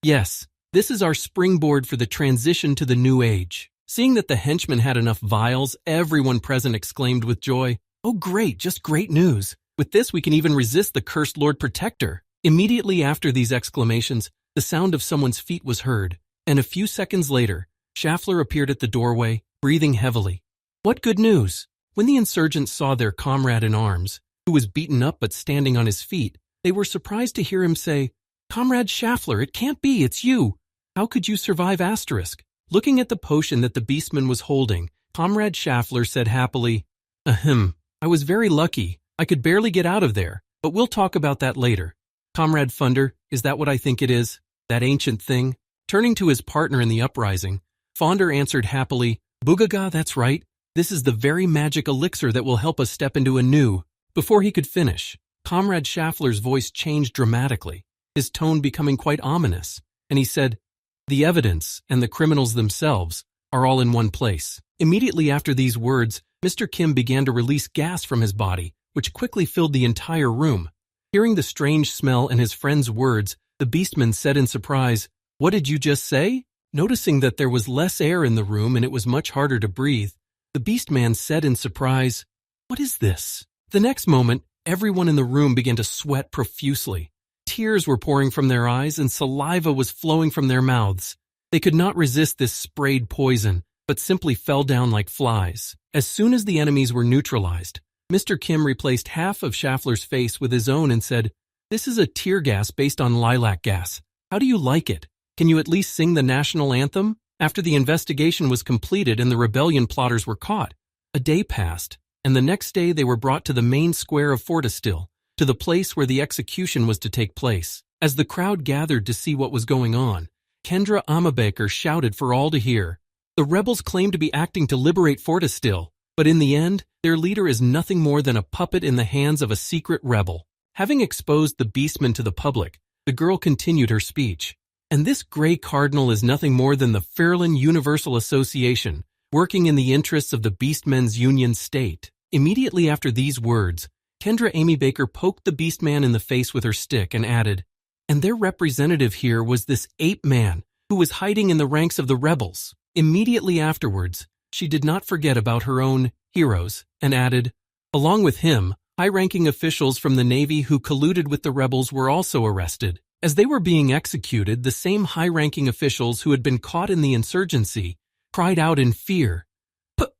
"Yes, this is our springboard for the transition to the new age." Seeing that the henchman had enough vials, everyone present exclaimed with joy, "Oh great, just great news. With this we can even resist the cursed Lord Protector." Immediately after these exclamations, the sound of someone's feet was heard, and a few seconds later, Schaffler appeared at the doorway, breathing heavily. What good news! When the insurgents saw their comrade in arms, who was beaten up but standing on his feet, they were surprised to hear him say, "Comrade Schaffler, it can't be, it's you. How could you survive Asterisk?" Looking at the potion that the beastman was holding, Comrade Schaffler said happily, "Ahem, I was very lucky. I could barely get out of there, but we'll talk about that later." "Comrade Funder, is that what I think it is? That ancient thing?" Turning to his partner in the uprising, Fonder answered happily, "Boogaga, that's right. This is the very magic elixir that will help us step into a new..." Before he could finish, Comrade Schaffler's voice changed dramatically, his tone becoming quite ominous, and he said, "The evidence and the criminals themselves are all in one place." Immediately after these words, Mr. Kim began to release gas from his body, which quickly filled the entire room. Hearing the strange smell and his friend's words, the beastman said in surprise, "What did you just say?" Noticing that there was less air in the room and it was much harder to breathe, the beastman said in surprise, "What is this?" The next moment, everyone in the room began to sweat profusely. Tears were pouring from their eyes and saliva was flowing from their mouths. They could not resist this sprayed poison, but simply fell down like flies. As soon as the enemies were neutralized, Mr. Kim replaced half of Schaffler's face with his own and said, "This is a tear gas based on lilac gas. How do you like it? Can you at least sing the national anthem?" After the investigation was completed and the rebellion plotters were caught, a day passed, and the next day they were brought to the main square of Fortestill, to the place where the execution was to take place. As the crowd gathered to see what was going on, Kendra Amabaker shouted for all to hear, "The rebels claim to be acting to liberate Fortestill, but in the end, their leader is nothing more than a puppet in the hands of a secret rebel." Having exposed the beastman to the public, the girl continued her speech. "And this Grey Cardinal is nothing more than the Fairland Universal Association, working in the interests of the Beastmen's Union State." Immediately after these words, Kendra Amy Baker poked the beastman in the face with her stick and added, "And their representative here was this ape man who was hiding in the ranks of the rebels." Immediately afterwards, she did not forget about her own heroes and added, "Along with him, High-ranking officials from the Navy who colluded with the rebels were also arrested. As they were being executed, the same high-ranking officials who had been caught in the insurgency cried out in fear,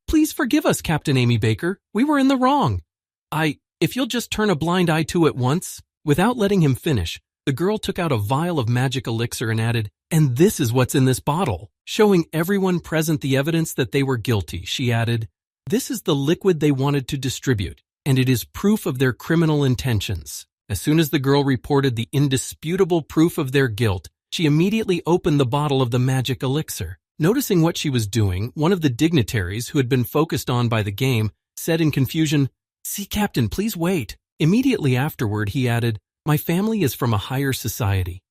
"Please forgive us, Captain Amy Baker. We were in the wrong. If you'll just turn a blind eye to it once." Without letting him finish, the girl took out a vial of magic elixir and added, "And this is what's in this bottle." Showing everyone present the evidence that they were guilty, she added, "This is the liquid they wanted to distribute, and it is proof of their criminal intentions." As soon as the girl reported the indisputable proof of their guilt, she immediately opened the bottle of the magic elixir. Noticing what she was doing, one of the dignitaries who had been focused on by the game said in confusion, "See, Captain, please wait." Immediately afterward, he added, "My family is from a higher society."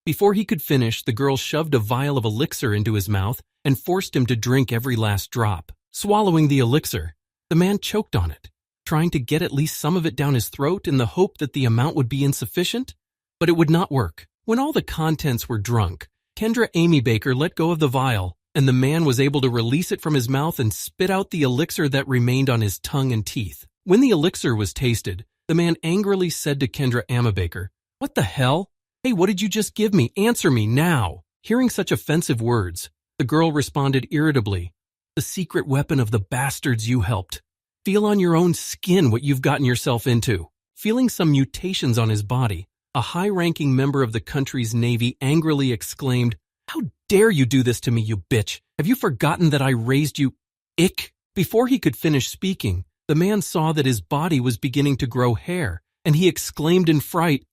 Before he could finish, the girl shoved a vial of elixir into his mouth and forced him to drink every last drop. Swallowing the elixir, the man choked on it, trying to get at least some of it down his throat in the hope that the amount would be insufficient, but it would not work. When all the contents were drunk, Kendra Amy Baker let go of the vial, and the man was able to release it from his mouth and spit out the elixir that remained on his tongue and teeth. When the elixir was tasted, the man angrily said to Kendra Amy Baker, "What the hell? Hey, what did you just give me? Answer me now." Hearing such offensive words, the girl responded irritably, "The secret weapon of the bastards you helped. Feel on your own skin what you've gotten yourself into." Feeling some mutations on his body, a high-ranking member of the country's Navy angrily exclaimed, "How dare you do this to me, you bitch? Have you forgotten that I raised you? Ick." Before he could finish speaking, the man saw that his body was beginning to grow hair, and he exclaimed in fright,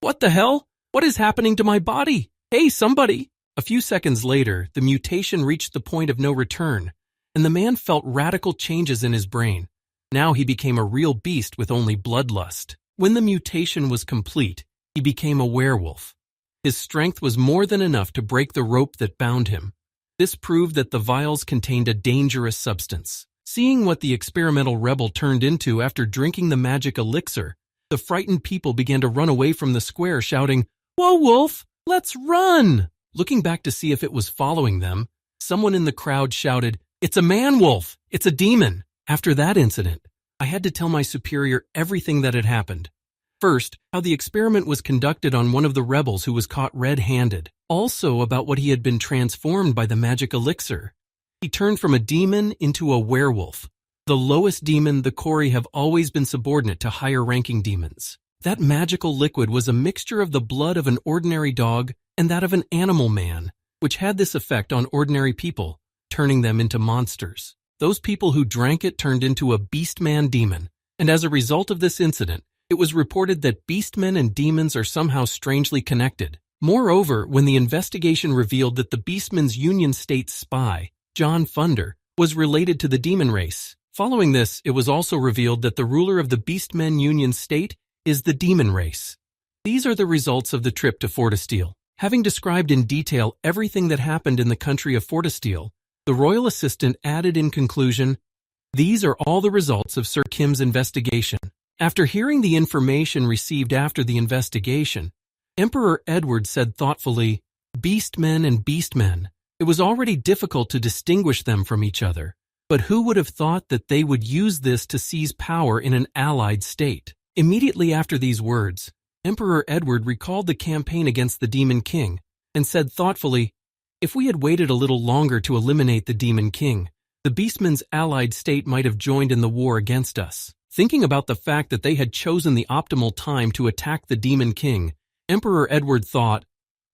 What the hell? What is happening to my body? Hey, somebody!" A few seconds later, the mutation reached the point of no return, and the man felt radical changes in his brain. Now he became a real beast with only bloodlust. When the mutation was complete, he became a werewolf. His strength was more than enough to break the rope that bound him. This proved that the vials contained a dangerous substance. Seeing what the experimental rebel turned into after drinking the magic elixir, the frightened people began to run away from the square, shouting, "Whoa, wolf, let's run!" Looking back to see if it was following them, someone in the crowd shouted, "It's a man-wolf! It's a demon!" After that incident, I had to tell my superior everything that had happened. First, how the experiment was conducted on one of the rebels who was caught red-handed. Also about what he had been transformed by the magic elixir. He turned from a demon into a werewolf. The lowest demon, the Kori, have always been subordinate to higher-ranking demons. That magical liquid was a mixture of the blood of an ordinary dog and that of an animal man, which had this effect on ordinary people, turning them into monsters. Those people who drank it turned into a beastman demon, and as a result of this incident, it was reported that beastmen and demons are somehow strangely connected. Moreover, when the investigation revealed that the Beastmen's Union State spy, John Funder, was related to the demon race. Following this, it was also revealed that the ruler of the Beastmen Union State is the demon race. These are the results of the trip to Fortesteel. Having described in detail everything that happened in the country of Fortesteel, the royal assistant added in conclusion, "These are all the results of Sir Kim's investigation." After hearing the information received after the investigation, Emperor Edward said thoughtfully, "Beastmen and beastmen. It was already difficult to distinguish them from each other, but who would have thought that they would use this to seize power in an allied state?" Immediately after these words, Emperor Edward recalled the campaign against the Demon King and said thoughtfully, "If we had waited a little longer to eliminate the Demon King, the Beastmen's allied state might have joined in the war against us." Thinking about the fact that they had chosen the optimal time to attack the Demon King, Emperor Edward thought,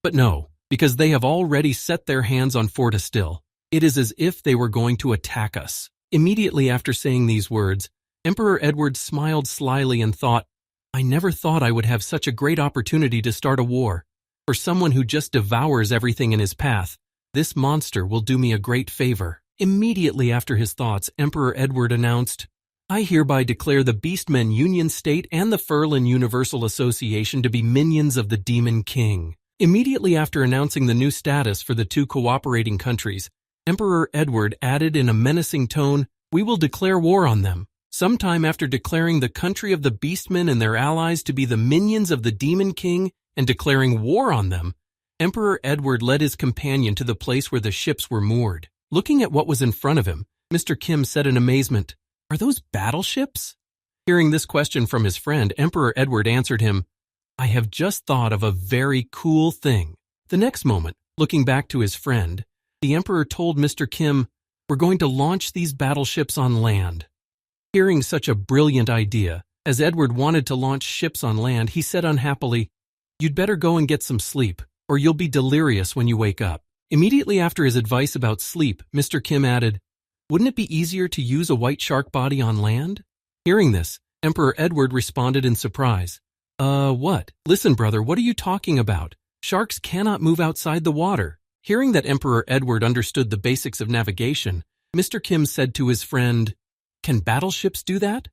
"But no, because they have already set their hands on Fortesteel. It is as if they were going to attack us." Immediately after saying these words, Emperor Edward smiled slyly and thought, "I never thought I would have such a great opportunity to start a war. For someone who just devours everything in his path, this monster will do me a great favor." Immediately after his thoughts, Emperor Edward announced, "I hereby declare the Beastmen Union State and the Furlan Universal Association to be minions of the Demon King." Immediately after announcing the new status for the two cooperating countries, Emperor Edward added in a menacing tone, "We will declare war on them." Sometime after declaring the country of the Beastmen and their allies to be the minions of the Demon King and declaring war on them, Emperor Edward led his companion to the place where the ships were moored. Looking at what was in front of him, Mr. Kim said in amazement, "Are those battleships?" Hearing this question from his friend, Emperor Edward answered him, I have just thought of a very cool thing. The next moment, looking back to his friend, the Emperor told Mr. Kim, we're going to launch these battleships on land. Hearing such a brilliant idea, as Edward wanted to launch ships on land, he said unhappily, you'd better go and get some sleep, or you'll be delirious when you wake up. Immediately after his advice about sleep, Mr. Kim added, wouldn't it be easier to use a white shark body on land? Hearing this, Emperor Edward responded in surprise. What? Listen, brother, what are you talking about? Sharks cannot move outside the water. Hearing that Emperor Edward understood the basics of navigation, Mr. Kim said to his friend, can battleships do that?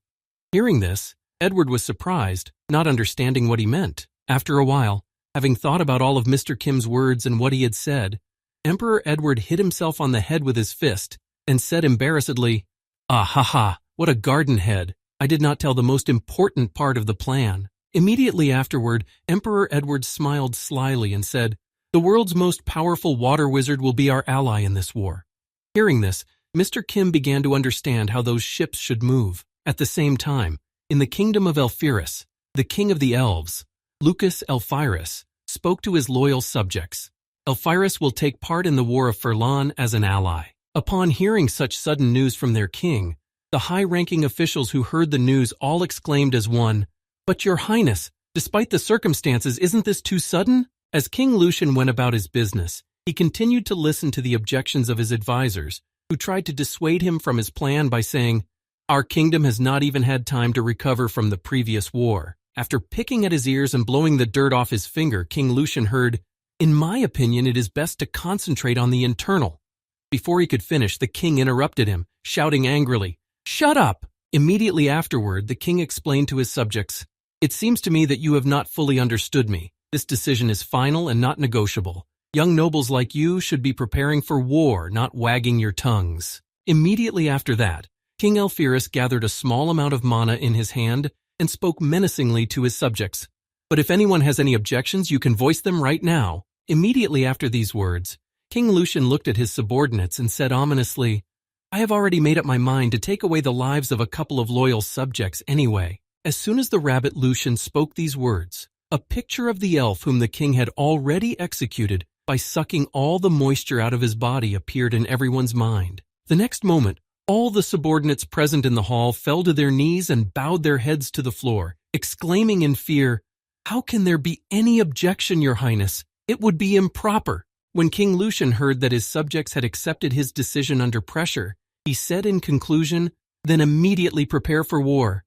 Hearing this, Edward was surprised, not understanding what he meant. After a while, having thought about all of Mr. Kim's words and what he had said, Emperor Edward hit himself on the head with his fist and said embarrassedly, ah ha ha, what a garden head. I did not tell the most important part of the plan. Immediately afterward, Emperor Edward smiled slyly and said, the world's most powerful water wizard will be our ally in this war. Hearing this, Mr. Kim began to understand how those ships should move. At the same time, in the kingdom of Elphyrus, the king of the elves, Lucas Elphyrus, spoke to his loyal subjects. Elphyrus will take part in the war of Furlan as an ally. Upon hearing such sudden news from their king, the high-ranking officials who heard the news all exclaimed as one, but your highness, despite the circumstances, isn't this too sudden? As King Lucian went about his business, he continued to listen to the objections of his advisors, who tried to dissuade him from his plan by saying, our kingdom has not even had time to recover from the previous war. After picking at his ears and blowing the dirt off his finger, King Lucian heard, in my opinion, it is best to concentrate on the internal. Before he could finish, the king interrupted him, shouting angrily, shut up! Immediately afterward, the king explained to his subjects, it seems to me that you have not fully understood me. This decision is final and not negotiable. Young nobles like you should be preparing for war, not wagging your tongues. Immediately after that, King Elphyrus gathered a small amount of mana in his hand and spoke menacingly to his subjects. But if anyone has any objections, you can voice them right now. Immediately after these words, King Lucian looked at his subordinates and said ominously, I have already made up my mind to take away the lives of a couple of loyal subjects anyway. As soon as the rabbit Lucian spoke these words, a picture of the elf whom the king had already executed by sucking all the moisture out of his body appeared in everyone's mind. The next moment, all the subordinates present in the hall fell to their knees and bowed their heads to the floor, exclaiming in fear, how can there be any objection, your highness? It would be improper. When King Lucian heard that his subjects had accepted his decision under pressure, he said in conclusion, then immediately prepare for war.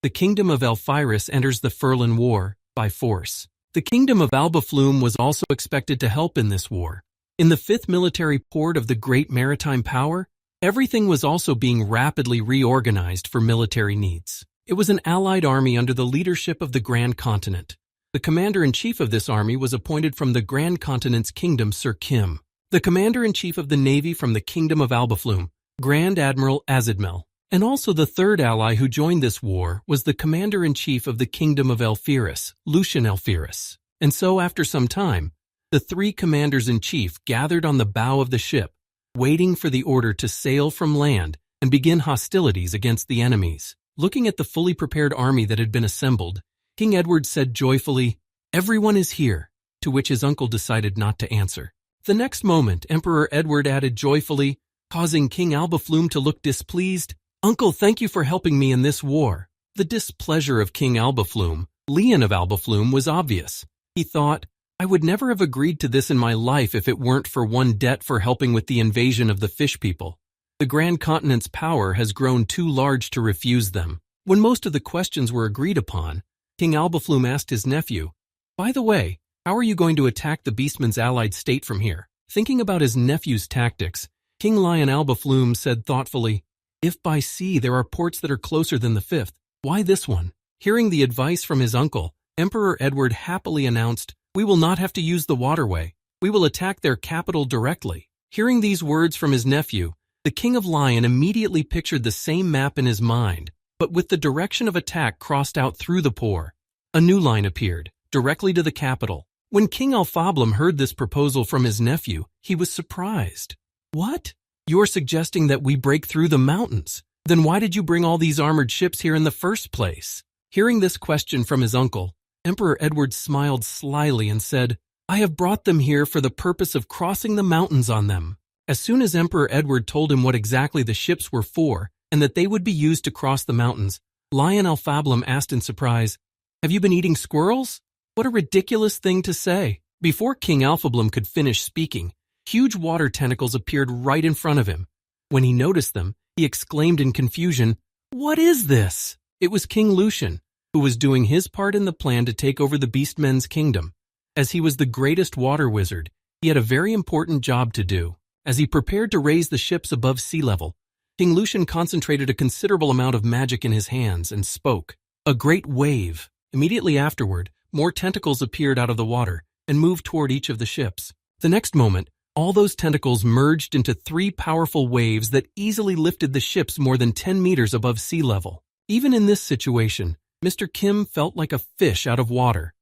The kingdom of Elphyrus enters the Furlan War by force. The kingdom of Albaflume was also expected to help in this war. In the fifth military port of the great maritime power, everything was also being rapidly reorganized for military needs. It was an allied army under the leadership of the Grand Continent. The commander-in-chief of this army was appointed from the Grand Continent's kingdom, Sir Kim. The commander-in-chief of the navy from the kingdom of Albaflume, Grand Admiral Azidmel. And also the third ally who joined this war was the commander-in-chief of the kingdom of Elphyrus, Lucian Elphyrus. And so after some time, the three commanders-in-chief gathered on the bow of the ship, waiting for the order to sail from land and begin hostilities against the enemies. Looking at the fully prepared army that had been assembled, King Edward said joyfully, everyone is here, to which his uncle decided not to answer. The next moment, Emperor Edward added joyfully, causing King Albaflume to look displeased, Uncle, thank you for helping me in this war. The displeasure of King Albaflume, Leon of Albaflume, was obvious. He thought, I would never have agreed to this in my life if it weren't for one debt for helping with the invasion of the fish people. The Grand Continent's power has grown too large to refuse them. When most of the questions were agreed upon, King Albaflume asked his nephew, by the way, how are you going to attack the Beastman's allied state from here? Thinking about his nephew's tactics, King Lion Albaflume said thoughtfully, if by sea there are ports that are closer than the fifth, why this one? Hearing the advice from his uncle, Emperor Edward happily announced, we will not have to use the waterway. We will attack their capital directly. Hearing these words from his nephew, the King of Lion immediately pictured the same map in his mind, but with the direction of attack crossed out through the pore. A new line appeared, directly to the capital. When King Alphablum heard this proposal from his nephew, he was surprised. What? You're suggesting that we break through the mountains? Then why did you bring all these armored ships here in the first place? Hearing this question from his uncle, Emperor Edward smiled slyly and said, I have brought them here for the purpose of crossing the mountains on them. As soon as Emperor Edward told him what exactly the ships were for and that they would be used to cross the mountains, Lion Alphablum asked in surprise, Have you been eating squirrels? What a ridiculous thing to say. Before King Alphablum could finish speaking, huge water tentacles appeared right in front of him. When he noticed them, he exclaimed in confusion, What is this? It was King Lucian, who was doing his part in the plan to take over the Beastmen's kingdom. As he was the greatest water wizard, he had a very important job to do. As he prepared to raise the ships above sea level, King Lucian concentrated a considerable amount of magic in his hands and spoke. A great wave. Immediately afterward, more tentacles appeared out of the water and moved toward each of the ships. The next moment, all those tentacles merged into 3 powerful waves that easily lifted the ships more than 10 meters above sea level. Even in this situation, Mr. Kim felt like a fish out of water.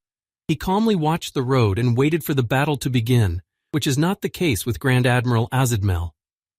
He calmly watched the road and waited for the battle to begin, which is not the case with Grand Admiral Azadmel.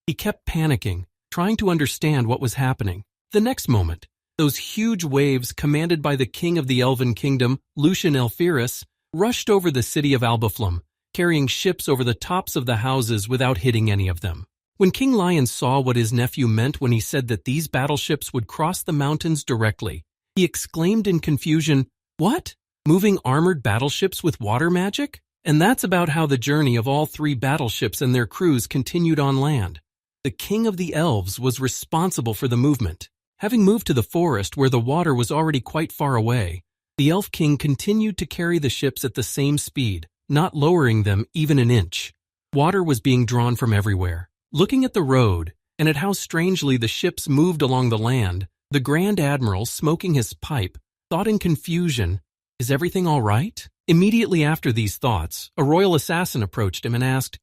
He kept panicking, trying to understand what was happening. The next moment, those huge waves commanded by the king of the Elven Kingdom, Lucian Elphiris, rushed over the city of Albaflum, carrying ships over the tops of the houses without hitting any of them. When King Lion saw what his nephew meant when he said that these battleships would cross the mountains directly, he exclaimed in confusion, What? Moving armored battleships with water magic? And that's about how the journey of all 3 battleships and their crews continued on land. The king of the elves was responsible for the movement. Having moved to the forest where the water was already quite far away, the elf king continued to carry the ships at the same speed, not lowering them even an inch. Water was being drawn from everywhere. Looking at the road and at how strangely the ships moved along the land, the Grand Admiral, smoking his pipe, thought in confusion, Is everything all right? Immediately after these thoughts, a royal assassin approached him and asked,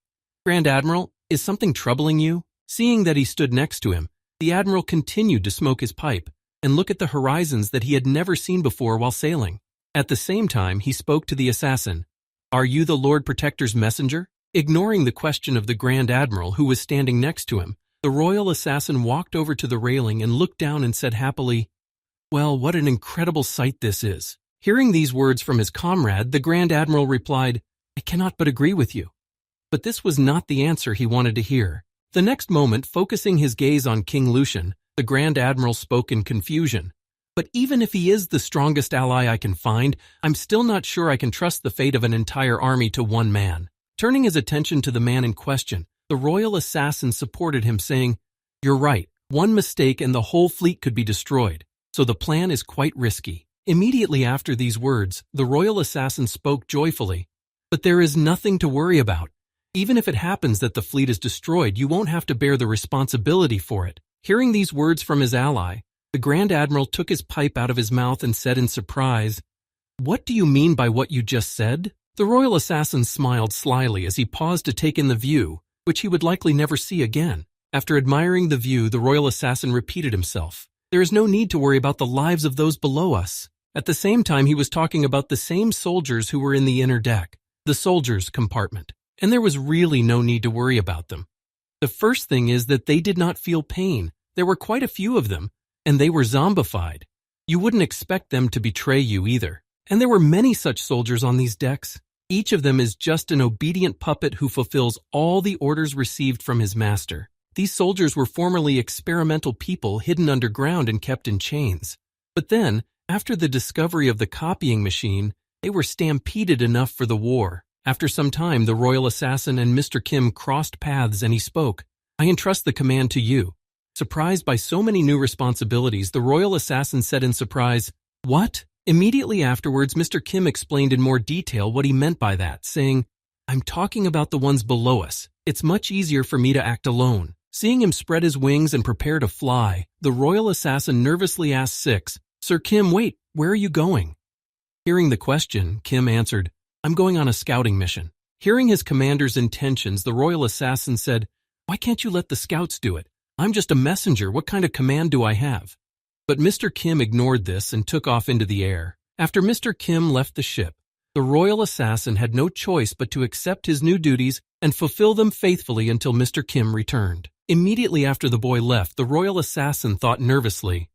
Grand Admiral, is something troubling you? Seeing that he stood next to him, the Admiral continued to smoke his pipe and look at the horizons that he had never seen before while sailing. At the same time, he spoke to the assassin, Are you the Lord Protector's messenger? Ignoring the question of the Grand Admiral, who was standing next to him, the royal assassin walked over to the railing and looked down and said happily, Well, what an incredible sight this is. Hearing these words from his comrade, the Grand Admiral replied, I cannot but agree with you. But this was not the answer he wanted to hear. The next moment, focusing his gaze on King Lucian, the Grand Admiral spoke in confusion. But even if he is the strongest ally I can find, I'm still not sure I can trust the fate of an entire army to one man. Turning his attention to the man in question, the royal assassin supported him, saying, You're right, one mistake and the whole fleet could be destroyed, so the plan is quite risky. Immediately after these words, the royal assassin spoke joyfully, But there is nothing to worry about. Even if it happens that the fleet is destroyed, you won't have to bear the responsibility for it. Hearing these words from his ally, the Grand Admiral took his pipe out of his mouth and said in surprise, What do you mean by what you just said? The royal assassin smiled slyly as he paused to take in the view, which he would likely never see again. After admiring the view, the royal assassin repeated himself, There is no need to worry about the lives of those below us. At the same time, he was talking about the same soldiers who were in the inner deck, the soldiers' compartment, and there was really no need to worry about them. The first thing is that they did not feel pain. There were quite a few of them, and they were zombified. You wouldn't expect them to betray you either. And there were many such soldiers on these decks. Each of them is just an obedient puppet who fulfills all the orders received from his master. These soldiers were formerly experimental people hidden underground and kept in chains. But then, after the discovery of the copying machine, they were stampeded enough for the war. After some time, the royal assassin and Mr. Kim crossed paths and he spoke, I entrust the command to you. Surprised by so many new responsibilities, the royal assassin said in surprise, What? Immediately afterwards, Mr. Kim explained in more detail what he meant by that, saying, I'm talking about the ones below us. It's much easier for me to act alone. Seeing him spread his wings and prepare to fly, the royal assassin nervously asked Six, Sir Kim, wait, where are you going? Hearing the question, Kim answered, I'm going on a scouting mission. Hearing his commander's intentions, the royal assassin said, Why can't you let the scouts do it? I'm just a messenger. What kind of command do I have? But Mr. Kim ignored this and took off into the air. After Mr. Kim left the ship, the royal assassin had no choice but to accept his new duties and fulfill them faithfully until Mr. Kim returned. Immediately after the boy left, the royal assassin thought nervously,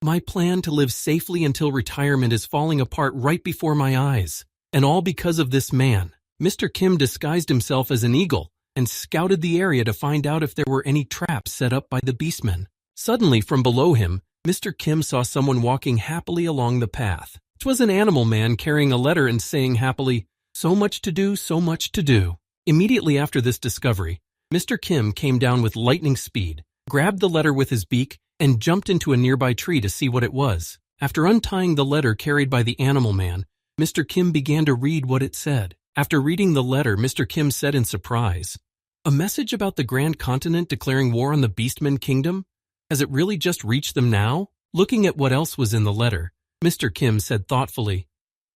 "My plan to live safely until retirement is falling apart right before my eyes. And all because of this man." Mr. Kim disguised himself as an eagle and scouted the area to find out if there were any traps set up by the beastmen. Suddenly, from below him, Mr. Kim saw someone walking happily along the path. It was an animal man carrying a letter and saying happily, "So much to do, so much to do." Immediately after this discovery, Mr. Kim came down with lightning speed, grabbed the letter with his beak, and jumped into a nearby tree to see what it was. After untying the letter carried by the animal man, Mr. Kim began to read what it said. After reading the letter, Mr. Kim said in surprise, "A message about the Grand Continent declaring war on the Beastmen Kingdom? Has it really just reached them now?" Looking at what else was in the letter, Mr. Kim said thoughtfully,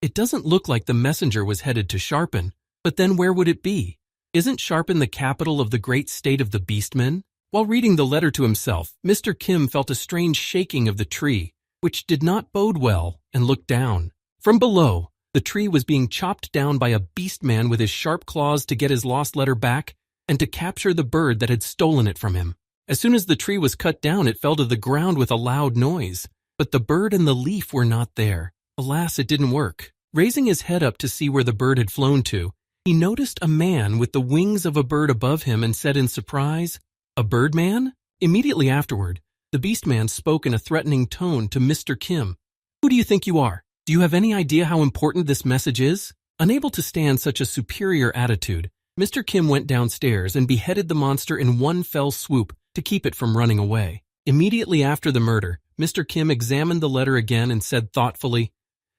"It doesn't look like the messenger was headed to Sharpen, but then where would it be? Isn't Sharpen the capital of the great state of the Beastmen?" While reading the letter to himself, Mr. Kim felt a strange shaking of the tree, which did not bode well, and looked down. From below, the tree was being chopped down by a beastman with his sharp claws to get his lost letter back and to capture the bird that had stolen it from him. As soon as the tree was cut down, it fell to the ground with a loud noise, but the bird and the leaf were not there. Alas, it didn't work. Raising his head up to see where the bird had flown to, he noticed a man with the wings of a bird above him and said in surprise, "A birdman?" Immediately afterward, the beastman spoke in a threatening tone to Mr. Kim. "Who do you think you are? Do you have any idea how important this message is?" Unable to stand such a superior attitude, Mr. Kim went downstairs and beheaded the monster in one fell swoop to keep it from running away. Immediately after the murder, Mr. Kim examined the letter again and said thoughtfully,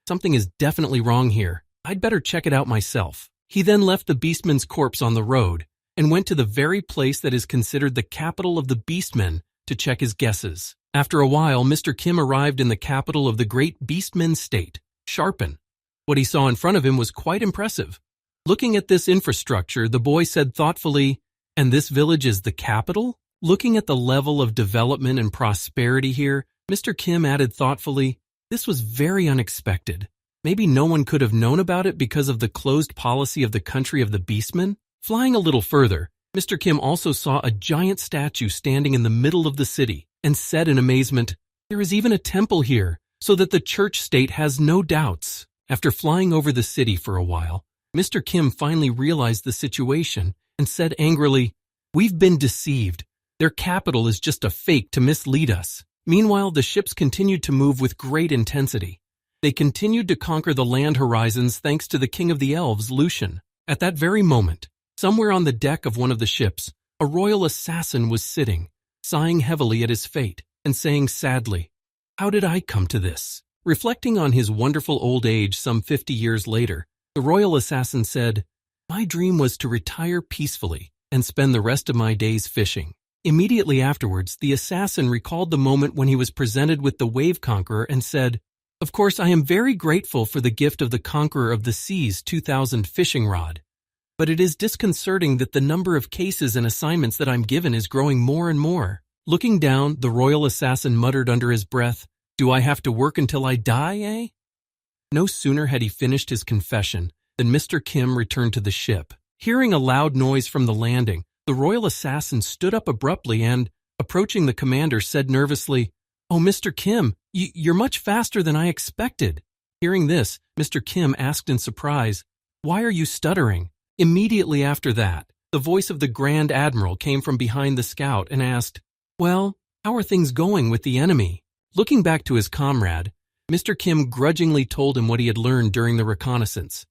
"Something is definitely wrong here. I'd better check it out myself." He then left the beastman's corpse on the road and went to the very place that is considered the capital of the beastmen to check his guesses. After a while, Mr. Kim arrived in the capital of the great beastmen state, Sharpen. What he saw in front of him was quite impressive. Looking at this infrastructure, the boy said thoughtfully, "And this village is the capital?" Looking at the level of development and prosperity here, Mr. Kim added thoughtfully, "This was very unexpected. Maybe no one could have known about it because of the closed policy of the country of the beastmen." Flying a little further, Mr. Kim also saw a giant statue standing in the middle of the city and said in amazement, "There is even a temple here, so that the church state has no doubts." After flying over the city for a while, Mr. Kim finally realized the situation and said angrily, "We've been deceived. Their capital is just a fake to mislead us." Meanwhile, the ships continued to move with great intensity. They continued to conquer the land horizons thanks to the king of the elves, Lucian. At that very moment, somewhere on the deck of one of the ships, a royal assassin was sitting, sighing heavily at his fate, and saying sadly, "How did I come to this?" Reflecting on his wonderful old age some 50 years later, the royal assassin said, "My dream was to retire peacefully and spend the rest of my days fishing." Immediately afterwards, the assassin recalled the moment when he was presented with the Wave Conqueror and said, "Of course, I am very grateful for the gift of the Conqueror of the Seas 2000 fishing rod. But it is disconcerting that the number of cases and assignments that I'm given is growing more and more." Looking down, the royal assassin muttered under his breath, "Do I have to work until I die, eh?" No sooner had he finished his confession than Mr. Kim returned to the ship. Hearing a loud noise from the landing, the royal assassin stood up abruptly and, approaching the commander, said nervously, "Oh, Mr. Kim, you're much faster than I expected." Hearing this, Mr. Kim asked in surprise, "Why are you stuttering?" Immediately after that, the voice of the Grand Admiral came from behind the scout and asked, "Well, how are things going with the enemy?" Looking back to his comrade, Mr. Kim grudgingly told him what he had learned during the reconnaissance.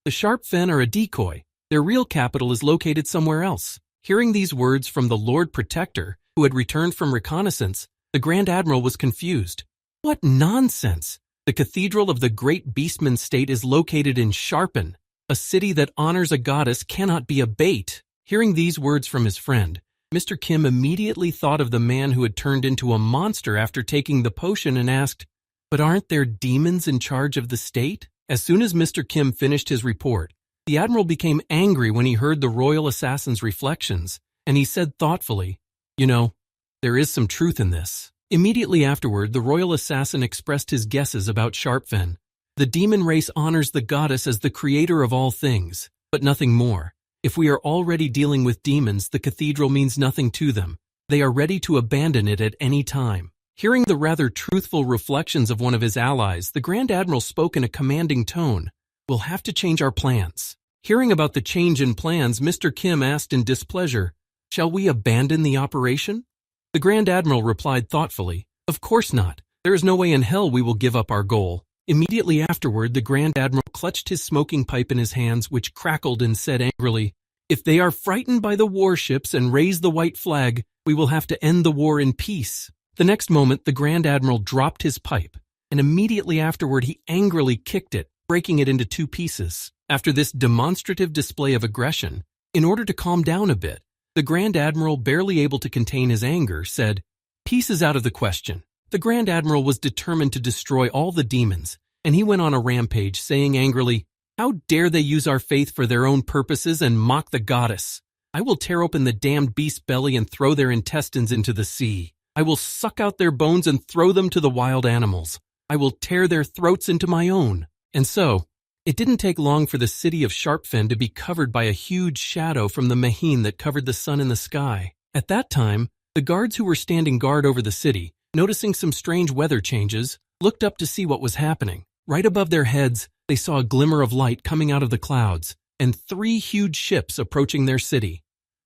"The Sharpen are a decoy. Their real capital is located somewhere else." Hearing these words from the Lord Protector, who had returned from reconnaissance, the Grand Admiral was confused. What nonsense! The cathedral of the great beastman state is located in Sharpen. A city that honors a goddess cannot be a bait. Hearing these words from his friend, Mr. Kim immediately thought of the man who had turned into a monster after taking the potion and asked, "But aren't there demons in charge of the state?" As soon as Mr. Kim finished his report, the Admiral became angry when he heard the royal assassin's reflections, and he said thoughtfully, "You know, there is some truth in this." Immediately afterward, the royal assassin expressed his guesses about Sharpen. The demon race honors the goddess as the creator of all things, but nothing more. If we are already dealing with demons, the cathedral means nothing to them. They are ready to abandon it at any time. Hearing the rather truthful reflections of one of his allies, the Grand Admiral spoke in a commanding tone. We'll have to change our plans. Hearing about the change in plans, Mr. Kim asked in displeasure, Shall we abandon the operation? The Grand Admiral replied thoughtfully, Of course not. There is no way in hell we will give up our goal. Immediately afterward, the Grand Admiral clutched his smoking pipe in his hands, which crackled, and said angrily, If they are frightened by the warships and raise the white flag, we will have to end the war in peace. The next moment, the Grand Admiral dropped his pipe, and immediately afterward he angrily kicked it, breaking it into 2 pieces. After this demonstrative display of aggression, in order to calm down a bit, the Grand Admiral, barely able to contain his anger, said, Peace is out of the question. The Grand Admiral was determined to destroy all the demons, and he went on a rampage, saying angrily, How dare they use our faith for their own purposes and mock the goddess? I will tear open the damned beast's belly and throw their intestines into the sea. I will suck out their bones and throw them to the wild animals. I will tear their throats into my own. And so, it didn't take long for the city of Sharpfen to be covered by a huge shadow from the Maheen that covered the sun in the sky. At that time, the guards who were standing guard over the city, noticing some strange weather changes, looked up to see what was happening. Right above their heads, they saw a glimmer of light coming out of the clouds, and 3 huge ships approaching their city.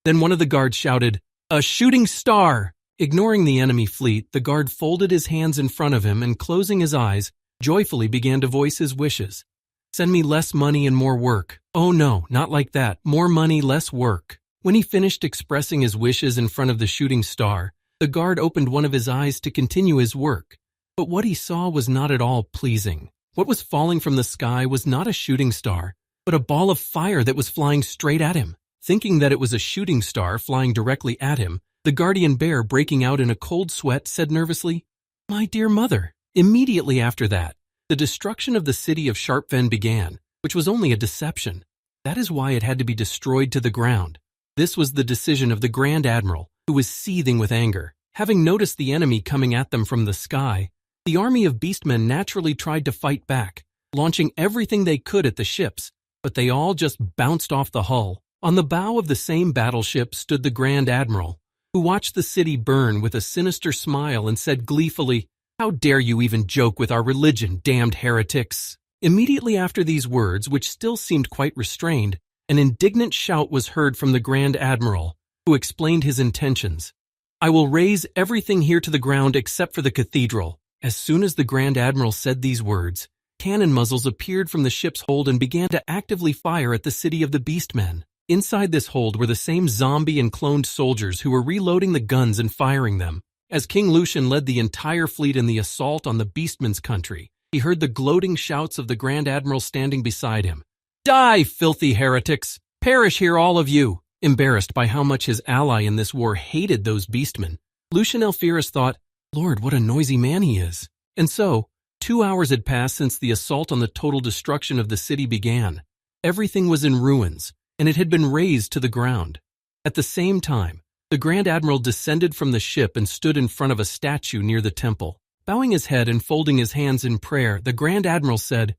Then one of the guards shouted, A shooting star! Ignoring the enemy fleet, the guard folded his hands in front of him and, closing his eyes, joyfully began to voice his wishes. Send me less money and more work. Oh no, not like that. More money, less work. When he finished expressing his wishes in front of the shooting star, the guard opened one of his eyes to continue his work. But what he saw was not at all pleasing. What was falling from the sky was not a shooting star, but a ball of fire that was flying straight at him. Thinking that it was a shooting star flying directly at him, the guardian bear, breaking out in a cold sweat, said nervously, My dear mother. Immediately after that, the destruction of the city of Sharpfen began, which was only a deception. That is why it had to be destroyed to the ground. This was the decision of the Grand Admiral, who was seething with anger. Having noticed the enemy coming at them from the sky, the army of beastmen naturally tried to fight back, launching everything they could at the ships, but they all just bounced off the hull. On the bow of the same battleship stood the Grand Admiral, who watched the city burn with a sinister smile and said gleefully, How dare you even joke with our religion, damned heretics? Immediately after these words, which still seemed quite restrained, an indignant shout was heard from the Grand Admiral, who explained his intentions. I will raze everything here to the ground except for the cathedral. As soon as the Grand Admiral said these words, cannon muzzles appeared from the ship's hold and began to actively fire at the city of the beastmen. Inside this hold were the same zombie and cloned soldiers who were reloading the guns and firing them. As King Lucian led the entire fleet in the assault on the beastmen's country, he heard the gloating shouts of the Grand Admiral standing beside him. Die, filthy heretics! Perish here, all of you! Embarrassed by how much his ally in this war hated those beastmen, Lucian Alphyrus thought, Lord, what a noisy man he is. And so, 2 hours had passed since the assault on the total destruction of the city began. Everything was in ruins, and it had been razed to the ground. At the same time, the Grand Admiral descended from the ship and stood in front of a statue near the temple. Bowing his head and folding his hands in prayer, the Grand Admiral said,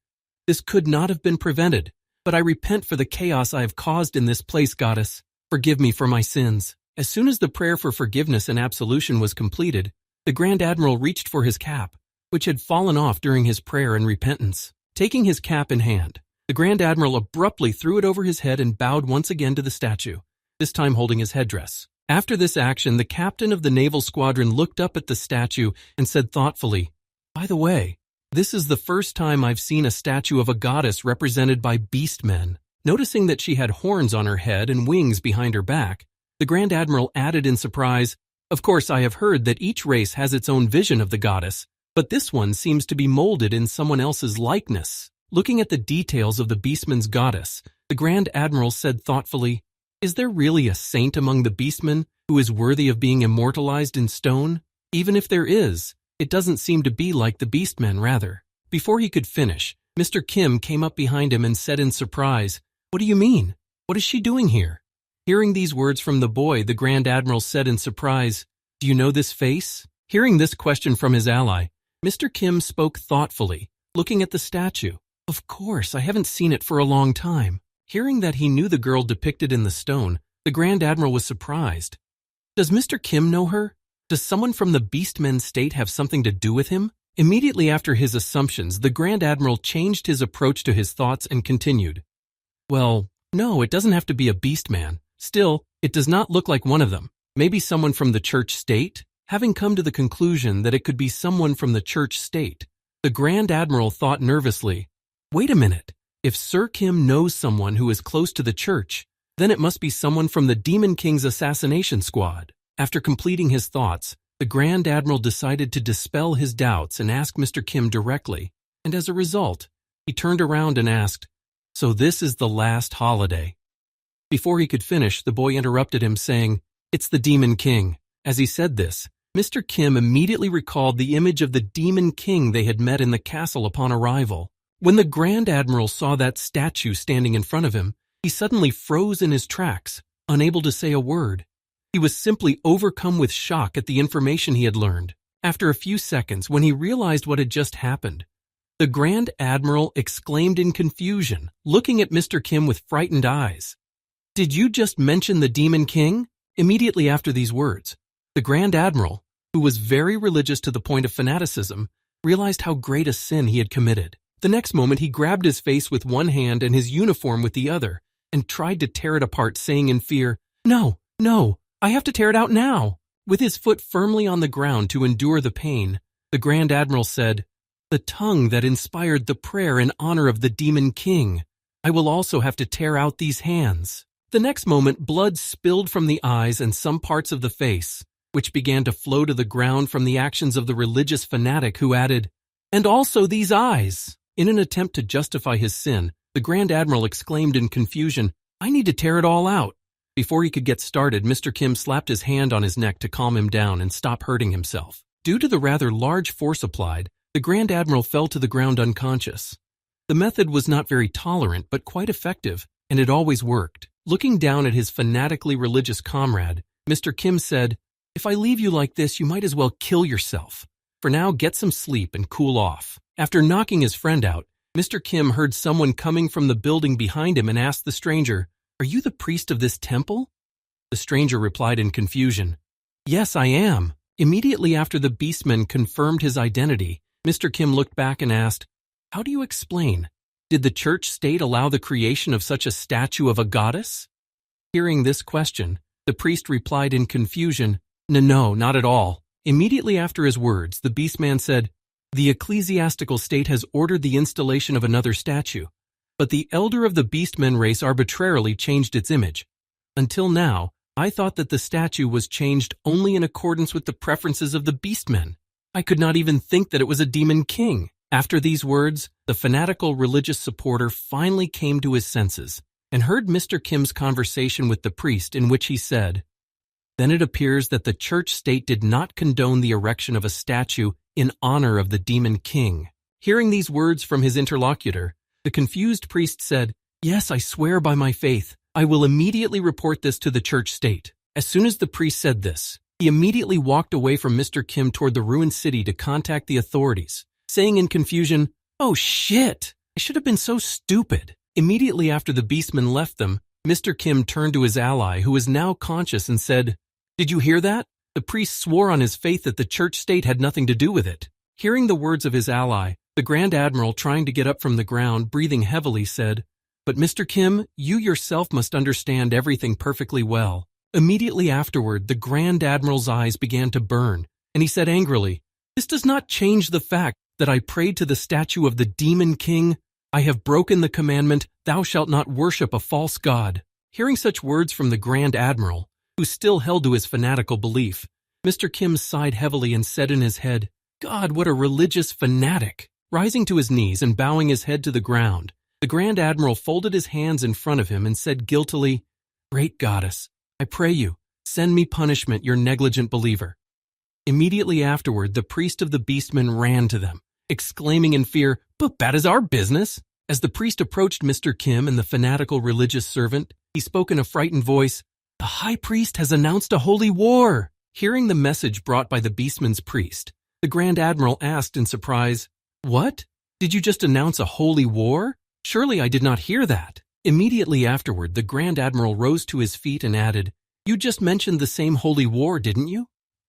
This could not have been prevented, but I repent for the chaos I have caused in this place, Goddess. Forgive me for my sins. As soon as the prayer for forgiveness and absolution was completed, the Grand Admiral reached for his cap, which had fallen off during his prayer and repentance. Taking his cap in hand, the Grand Admiral abruptly threw it over his head and bowed once again to the statue, this time holding his headdress. After this action, the captain of the naval squadron looked up at the statue and said thoughtfully, By the way, this is the first time I've seen a statue of a goddess represented by beastmen. Noticing that she had horns on her head and wings behind her back, the Grand Admiral added in surprise, Of course, I have heard that each race has its own vision of the goddess, but this one seems to be molded in someone else's likeness. Looking at the details of the beastmen's goddess, the Grand Admiral said thoughtfully, Is there really a saint among the beastmen who is worthy of being immortalized in stone? Even if there is, it doesn't seem to be like the beastmen, rather. Before he could finish, Mr. Kim came up behind him and said in surprise, What do you mean? What is she doing here? Hearing these words from the boy, the Grand Admiral said in surprise, Do you know this face? Hearing this question from his ally, Mr. Kim spoke thoughtfully, looking at the statue. Of course, I haven't seen it for a long time. Hearing that he knew the girl depicted in the stone, the Grand Admiral was surprised. Does Mr. Kim know her? Does someone from the Beastmen state have something to do with him? Immediately after his assumptions, the Grand Admiral changed his approach to his thoughts and continued. Well, no, it doesn't have to be a Beastman. Still, it does not look like one of them. Maybe someone from the church state? Having come to the conclusion that it could be someone from the church state, the Grand Admiral thought nervously, wait a minute. If Sir Kim knows someone who is close to the church, then it must be someone from the Demon King's assassination squad. After completing his thoughts, the Grand Admiral decided to dispel his doubts and ask Mr. Kim directly, and as a result, he turned around and asked, "So this is the last holiday?" Before he could finish, the boy interrupted him, saying, "It's the Demon King." As he said this, Mr. Kim immediately recalled the image of the Demon King they had met in the castle upon arrival. When the Grand Admiral saw that statue standing in front of him, he suddenly froze in his tracks, unable to say a word. He was simply overcome with shock at the information he had learned. After a few seconds, when he realized what had just happened, the Grand Admiral exclaimed in confusion, looking at Mr. Kim with frightened eyes. "Did you just mention the Demon King?" Immediately after these words, the Grand Admiral, who was very religious to the point of fanaticism, realized how great a sin he had committed. The next moment he grabbed his face with one hand and his uniform with the other, and tried to tear it apart, saying in fear, "No, no, I have to tear it out now." With his foot firmly on the ground to endure the pain, the Grand Admiral said, "The tongue that inspired the prayer in honor of the Demon King. I will also have to tear out these hands." The next moment, blood spilled from the eyes and some parts of the face, which began to flow to the ground from the actions of the religious fanatic, who added, "And also these eyes." In an attempt to justify his sin, the Grand Admiral exclaimed in confusion, "I need to tear it all out." Before he could get started, Mr. Kim slapped his hand on his neck to calm him down and stop hurting himself. Due to the rather large force applied, the Grand Admiral fell to the ground unconscious. The method was not very tolerant, but quite effective, and it always worked. Looking down at his fanatically religious comrade, Mr. Kim said, "If I leave you like this, you might as well kill yourself. For now, get some sleep and cool off." After knocking his friend out, Mr. Kim heard someone coming from the building behind him and asked the stranger, "Are you the priest of this temple?" The stranger replied in confusion, "Yes, I am." Immediately after the beastman confirmed his identity, Mr. Kim looked back and asked, "How do you explain? Did the church state allow the creation of such a statue of a goddess?" Hearing this question, the priest replied in confusion, No, not at all." Immediately after his words, the beastman said, "The ecclesiastical state has ordered the installation of another statue, but the elder of the beastmen race arbitrarily changed its image. Until now, I thought that the statue was changed only in accordance with the preferences of the beastmen. I could not even think that it was a demon king." After these words, the fanatical religious supporter finally came to his senses and heard Mr. Kim's conversation with the priest, in which he said, "Then it appears that the church state did not condone the erection of a statue in honor of the demon king." Hearing these words from his interlocutor, the confused priest said, "Yes, I swear by my faith, I will immediately report this to the church state." As soon as the priest said this, he immediately walked away from Mr. Kim toward the ruined city to contact the authorities, saying in confusion, "Oh shit, I should have been so stupid." Immediately after the beastman left them, Mr. Kim turned to his ally, who was now conscious, and said, "Did you hear that? The priest swore on his faith that the church state had nothing to do with it." Hearing the words of his ally, the Grand Admiral, trying to get up from the ground, breathing heavily, said, "But Mr. Kim, you yourself must understand everything perfectly well." Immediately afterward, the Grand Admiral's eyes began to burn, and he said angrily, "This does not change the fact that I prayed to the statue of the Demon King. I have broken the commandment, 'Thou shalt not worship a false god.'" Hearing such words from the Grand Admiral, who still held to his fanatical belief, Mr. Kim sighed heavily and said in his head, "God, what a religious fanatic!" Rising to his knees and bowing his head to the ground, the Grand Admiral folded his hands in front of him and said guiltily, "Great goddess, I pray you, send me punishment, your negligent believer." Immediately afterward, the priest of the beastmen ran to them, exclaiming in fear, "But that is our business." As the priest approached Mr. Kim and the fanatical religious servant, he spoke in a frightened voice, "The high priest has announced a holy war." Hearing the message brought by the beastman's priest, the Grand Admiral asked in surprise, "What? Did you just announce a holy war? Surely I did not hear that." Immediately afterward, the Grand Admiral rose to his feet and added, You just mentioned the same holy war, didn't you?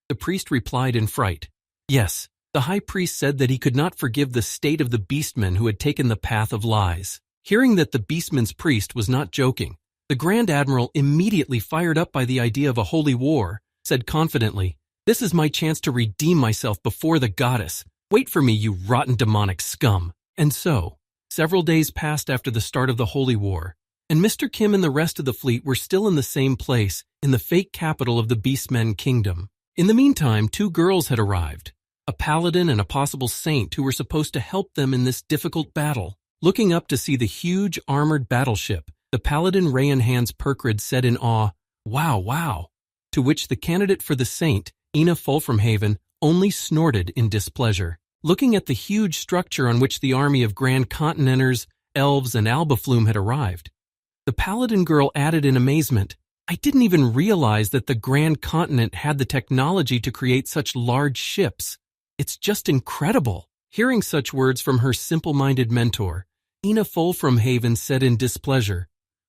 The priest replied in fright. Yes, the high priest said that he could not forgive the state of the beastmen who had taken the path of lies. Hearing that the beastman's priest was not joking, the Grand Admiral, immediately fired up by the idea of a holy war, said confidently, "This is my chance to redeem myself before the goddess. Wait for me, you rotten demonic scum." And so, several days passed after the start of the holy war, and Mr. Kim and the rest of the fleet were still in the same place, in the fake capital of the Beastmen Kingdom. In the meantime, two girls had arrived, a paladin and a possible saint who were supposed to help them in this difficult battle. Looking up to see the huge armored battleship, the paladin Rayanhans Perkrid said in awe, "Wow, wow," to which the candidate for the saint, Ina Fulframhaven, only snorted in displeasure. Looking at the huge structure on which the army of Grand Continenters, elves, and Albaflume had arrived, the paladin girl added in amazement, "I didn't even realize that the Grand Continent had the technology to create such large ships. It's just incredible." Hearing such words from her simple-minded mentor, Ina Fulframhaven said in displeasure,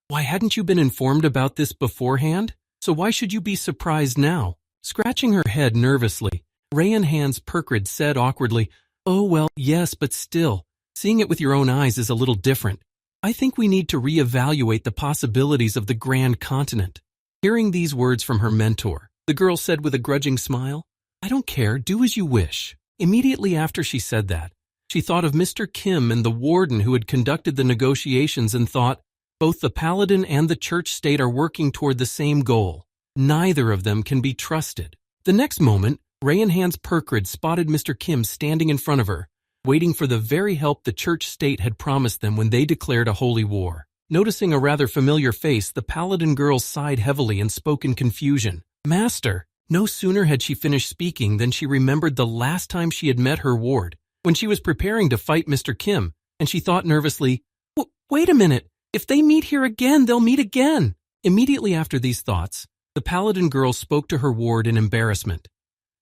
"Why hadn't you been informed about this beforehand? So why should you be surprised now?" Scratching her head nervously, Rayanhans Perkrid said awkwardly, "Oh well, yes, but still, seeing it with your own eyes is a little different. I think we need to reevaluate the possibilities of the Grand Continent." Hearing these words from her mentor, the girl said with a grudging smile, "I don't care, do as you wish." Immediately after she said that, she thought of Mr. Kim and the warden who had conducted the negotiations and thought, both the paladin and the church state are working toward the same goal. Neither of them can be trusted. The next moment, Rayanhans Perkrid spotted Mr. Kim standing in front of her, waiting for the very help the church state had promised them when they declared a holy war. Noticing a rather familiar face, the paladin girl sighed heavily and spoke in confusion. "Master." No sooner had she finished speaking than she remembered the last time she had met her ward, when she was preparing to fight Mr. Kim, and she thought nervously, "Wait a minute, if they meet here again, they'll meet again." Immediately after these thoughts, the paladin girl spoke to her ward in embarrassment.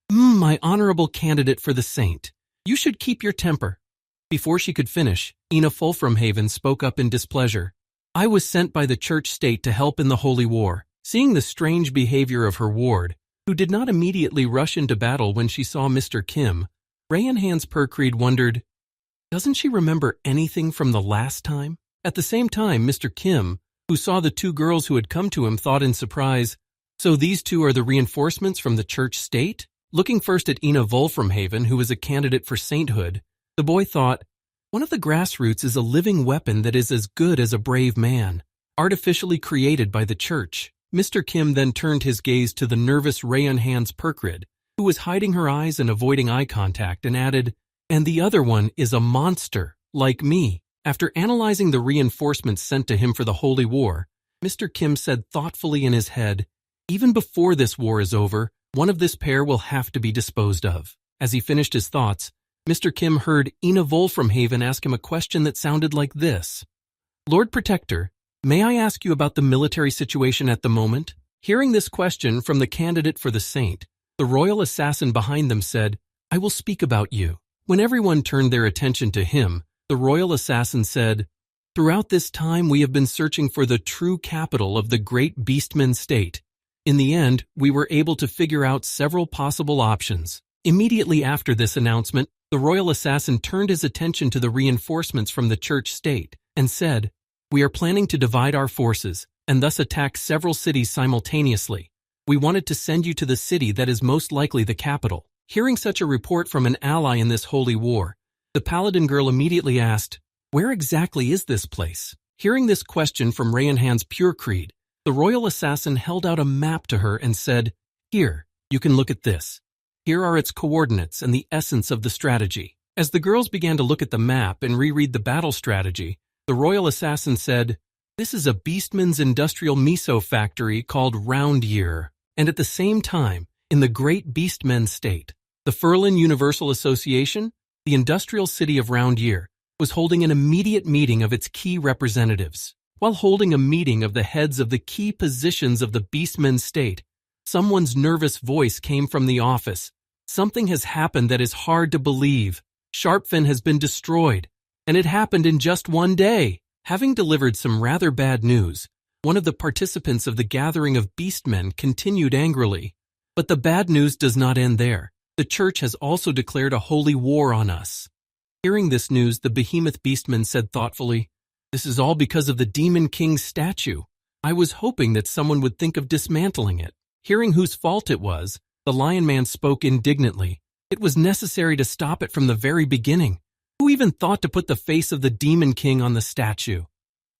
My honorable candidate for the saint, you should keep your temper." Before she could finish, Ina Fulframhaven spoke up in displeasure. "I was sent by the church state to help in the holy war." Seeing the strange behavior of her ward, who did not immediately rush into battle when she saw Mr. Kim, Rayanhans Perkrid wondered, doesn't she remember anything from the last time? At the same time, Mr. Kim, who saw the two girls who had come to him, thought in surprise, "So these two are the reinforcements from the church state?" Looking first at Ina Fulframhaven, who was a candidate for sainthood, the boy thought, "One of the grassroots is a living weapon that is as good as a brave man, artificially created by the church." Mr. Kim then turned his gaze to the nervous Rayanhans Perkrid, who was hiding her eyes and avoiding eye contact, and added, "And the other one is a monster, like me." After analyzing the reinforcements sent to him for the holy war, Mr. Kim said thoughtfully in his head, "Even before this war is over, one of this pair will have to be disposed of." As he finished his thoughts, Mr. Kim heard Ina Fulframhaven ask him a question that sounded like this. "Lord Protector, may I ask you about the military situation at the moment?" Hearing this question from the candidate for the saint, the royal assassin behind them said, "I will speak about you." When everyone turned their attention to him, the royal assassin said, "Throughout this time we have been searching for the true capital of the great Beastman state. In the end, we were able to figure out several possible options." Immediately after this announcement, the royal assassin turned his attention to the reinforcements from the church state and said, "We are planning to divide our forces and thus attack several cities simultaneously. We wanted to send you to the city that is most likely the capital." Hearing such a report from an ally in this holy war, the paladin girl immediately asked, "Where exactly is this place?" Hearing this question from Rayanhans Perkrid, the royal assassin held out a map to her and said, "Here, you can look at this. Here are its coordinates and the essence of the strategy." As the girls began to look at the map and reread the battle strategy, the royal assassin said, "This is a Beastman's industrial miso factory called Round Year, and at the same time, in the great Beastmen state, the Furlan Universal Association, the industrial city of Round Year, was holding an immediate meeting of its key representatives. While holding a meeting of the heads of the key positions of the Beastmen state, someone's nervous voice came from the office. "Something has happened that is hard to believe. Sharpfin has been destroyed, and it happened in just one day." Having delivered some rather bad news, One of the participants of the gathering of beastmen continued angrily. But the bad news does not end there. The church has also declared a holy war on us. Hearing this news, the behemoth beastman said thoughtfully, "This is all because of the Demon King's statue. I was hoping that someone would think of dismantling it." Hearing whose fault it was, the Lion Man spoke indignantly. "It was necessary to stop it from the very beginning. Who even thought to put the face of the Demon King on the statue?"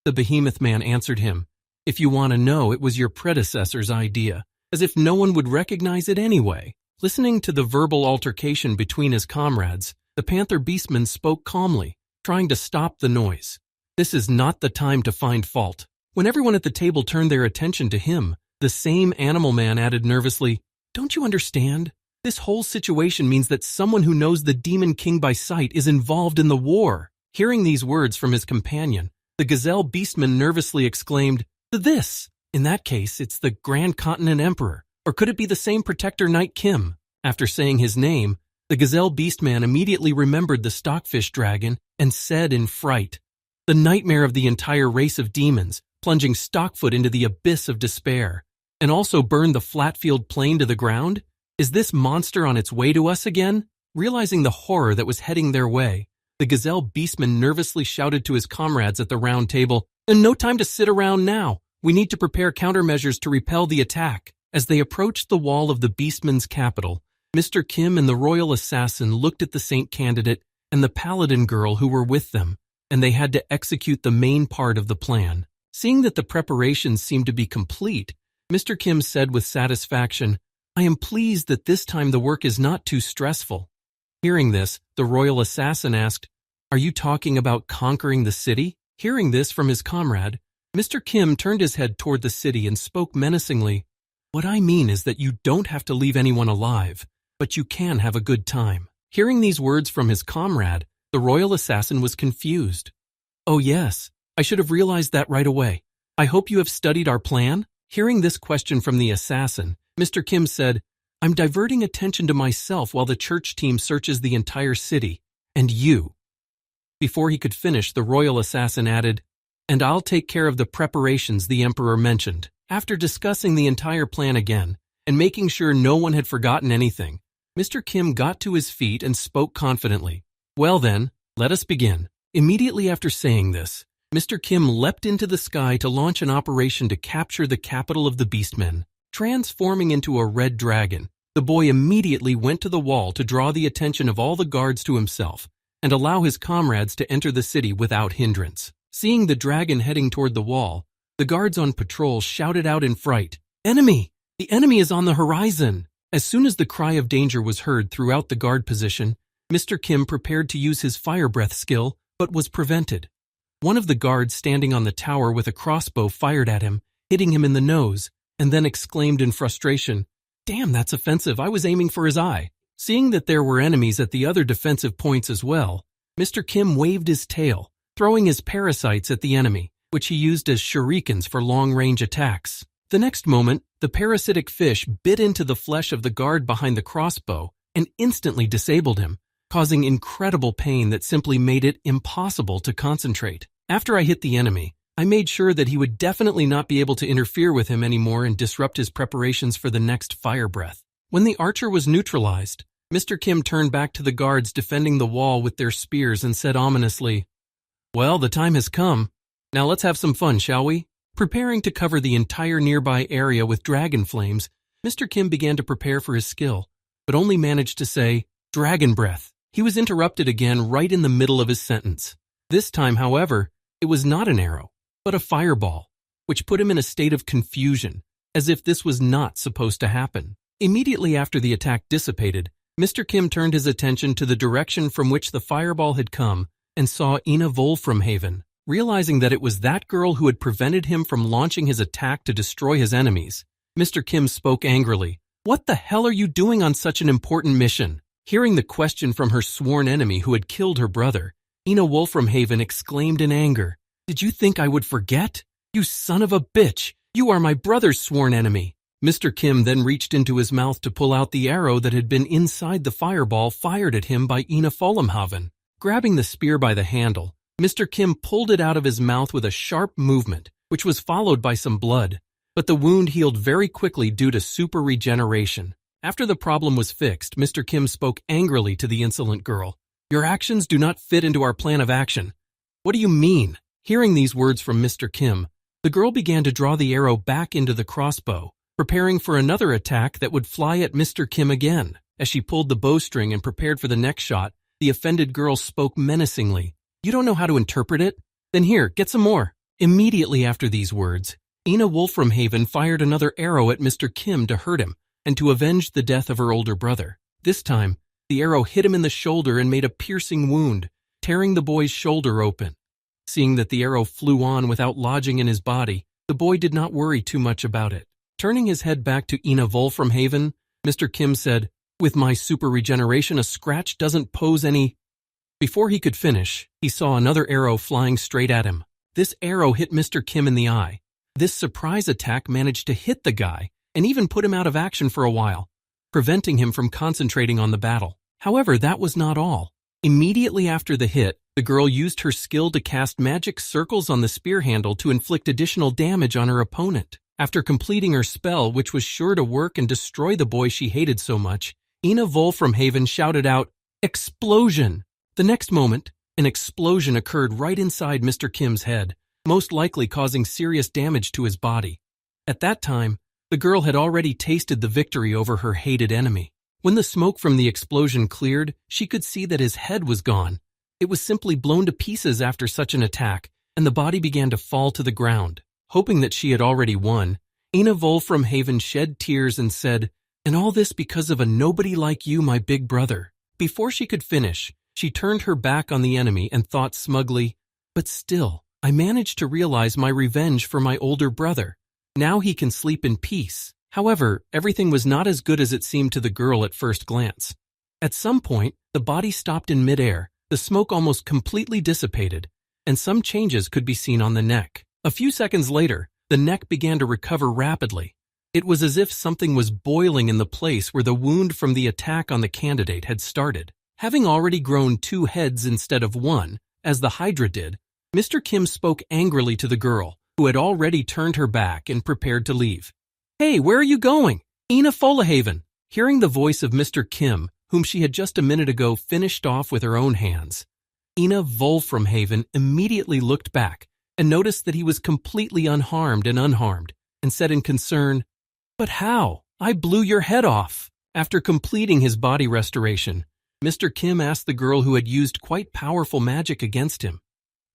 The Behemoth Man answered him, "If you want to know, it was your predecessor's idea, as if no one would recognize it anyway." Listening to the verbal altercation between his comrades, the Panther Beastman spoke calmly, trying to stop the noise. This is not the time to find fault. When everyone at the table turned their attention to him, the same Animal Man added nervously, "Don't you understand? This whole situation means that someone who knows the Demon King by sight is involved in the war." Hearing these words from his companion, the Gazelle Beastman nervously exclaimed, "This! In that case, it's the Grand Continent Emperor. Or could it be the same Protector Knight Kim?" After saying his name, the Gazelle Beastman immediately remembered the Stockfish Dragon and said in fright, "The nightmare of the entire race of demons, plunging Stockfoot into the abyss of despair, and also burned the Flatfield Plain to the ground? Is this monster on its way to us again?" Realizing the horror that was heading their way, the Gazelle Beastman nervously shouted to his comrades at the round table, "No time to sit around now. We need to prepare countermeasures to repel the attack." As they approached the wall of the Beastman's capital, Mr. Kim and the royal assassin looked at the saint candidate and the paladin girl who were with them, and they had to execute the main part of the plan. Seeing that the preparations seemed to be complete, Mr. Kim said with satisfaction, "I am pleased that this time the work is not too stressful." Hearing this, the royal assassin asked, "Are you talking about conquering the city?" Hearing this from his comrade, Mr. Kim turned his head toward the city and spoke menacingly, "What I mean is that you don't have to leave anyone alive, but you can have a good time." Hearing these words from his comrade, the royal assassin was confused. "Oh yes, I should have realized that right away. I hope you have studied our plan?" Hearing this question from the assassin, Mr. Kim said, "I'm diverting attention to myself while the church team searches the entire city, and you." Before he could finish, the royal assassin added, "And I'll take care of the preparations the emperor mentioned." After discussing the entire plan again, and making sure no one had forgotten anything, Mr. Kim got to his feet and spoke confidently. "Well then, let us begin." Immediately after saying this, Mr. Kim leapt into the sky to launch an operation to capture the capital of the Beastmen. Transforming into a red dragon, the boy immediately went to the wall to draw the attention of all the guards to himself and allow his comrades to enter the city without hindrance. Seeing the dragon heading toward the wall, the guards on patrol shouted out in fright, "Enemy! The enemy is on the horizon!" As soon as the cry of danger was heard throughout the guard position, Mr. Kim prepared to use his fire breath skill, but was prevented. One of the guards standing on the tower with a crossbow fired at him, hitting him in the nose, and then exclaimed in frustration, "Damn, that's offensive, I was aiming for his eye." Seeing that there were enemies at the other defensive points as well, Mr. Kim waved his tail, throwing his parasites at the enemy, which he used as shurikens for long-range attacks. The next moment, the parasitic fish bit into the flesh of the guard behind the crossbow and instantly disabled him, causing incredible pain that simply made it impossible to concentrate. After I hit the enemy, I made sure that he would definitely not be able to interfere with him anymore and disrupt his preparations for the next fire breath. When the archer was neutralized, Mr. Kim turned back to the guards defending the wall with their spears and said ominously, "Well, the time has come. Now let's have some fun, shall we?" Preparing to cover the entire nearby area with dragon flames, Mr. Kim began to prepare for his skill, but only managed to say, "Dragon breath." He was interrupted again right in the middle of his sentence. This time, however, it was not an arrow, but a fireball, which put him in a state of confusion, as if this was not supposed to happen. Immediately after the attack dissipated, Mr. Kim turned his attention to the direction from which the fireball had come and saw Ina Wolframhaven. Realizing that it was that girl who had prevented him from launching his attack to destroy his enemies, Mr. Kim spoke angrily, "What the hell are you doing on such an important mission?" Hearing the question from her sworn enemy who had killed her brother, Ina Wolframhaven exclaimed in anger, "Did you think I would forget? You son of a bitch! You are my brother's sworn enemy!" Mr. Kim then reached into his mouth to pull out the arrow that had been inside the fireball fired at him by Ina Wolframhaven. Grabbing the spear by the handle, Mr. Kim pulled it out of his mouth with a sharp movement, which was followed by some blood. But the wound healed very quickly due to super regeneration. After the problem was fixed, Mr. Kim spoke angrily to the insolent girl. "Your actions do not fit into our plan of action." "What do you mean?" Hearing these words from Mr. Kim, the girl began to draw the arrow back into the crossbow, preparing for another attack that would fly at Mr. Kim again. As she pulled the bowstring and prepared for the next shot, the offended girl spoke menacingly. "You don't know how to interpret it? Then here, get some more." Immediately after these words, Ina Wolframhaven fired another arrow at Mr. Kim to hurt him and to avenge the death of her older brother. This time, the arrow hit him in the shoulder and made a piercing wound, tearing the boy's shoulder open. Seeing that the arrow flew on without lodging in his body, the boy did not worry too much about it. Turning his head back to Ina Wolframhaven, Mr. Kim said, "With my super regeneration, a scratch doesn't pose any—" Before he could finish, he saw another arrow flying straight at him. This arrow hit Mr. Kim in the eye. This surprise attack managed to hit the guy and even put him out of action for a while, preventing him from concentrating on the battle. However, that was not all. Immediately after the hit, the girl used her skill to cast magic circles on the spear handle to inflict additional damage on her opponent. After completing her spell, which was sure to work and destroy the boy she hated so much, Ina Wolframhaven shouted out, "Explosion!" The next moment, an explosion occurred right inside Mr. Kim's head, most likely causing serious damage to his body. At that time, the girl had already tasted the victory over her hated enemy. When the smoke from the explosion cleared, she could see that his head was gone. It was simply blown to pieces after such an attack, and the body began to fall to the ground. Hoping that she had already won, Ina Wolframhaven shed tears and said, "And all this because of a nobody like you, my big brother." Before she could finish, she turned her back on the enemy and thought smugly, "But still, I managed to realize my revenge for my older brother. Now he can sleep in peace." However, everything was not as good as it seemed to the girl at first glance. At some point, the body stopped in midair, the smoke almost completely dissipated, and some changes could be seen on the neck. A few seconds later, the neck began to recover rapidly. It was as if something was boiling in the place where the wound from the attack on the candidate had started. Having already grown 2 heads instead of 1, as the Hydra did, Mr. Kim spoke angrily to the girl, who had already turned her back and prepared to leave. "Hey, where are you going?" Ina Wolframhaven, hearing the voice of Mr. Kim, whom she had just a minute ago finished off with her own hands. Ina Wolframhaven immediately looked back and noticed that he was completely unharmed, and said in concern, "But how? I blew your head off." After completing his body restoration, Mr. Kim asked the girl who had used quite powerful magic against him,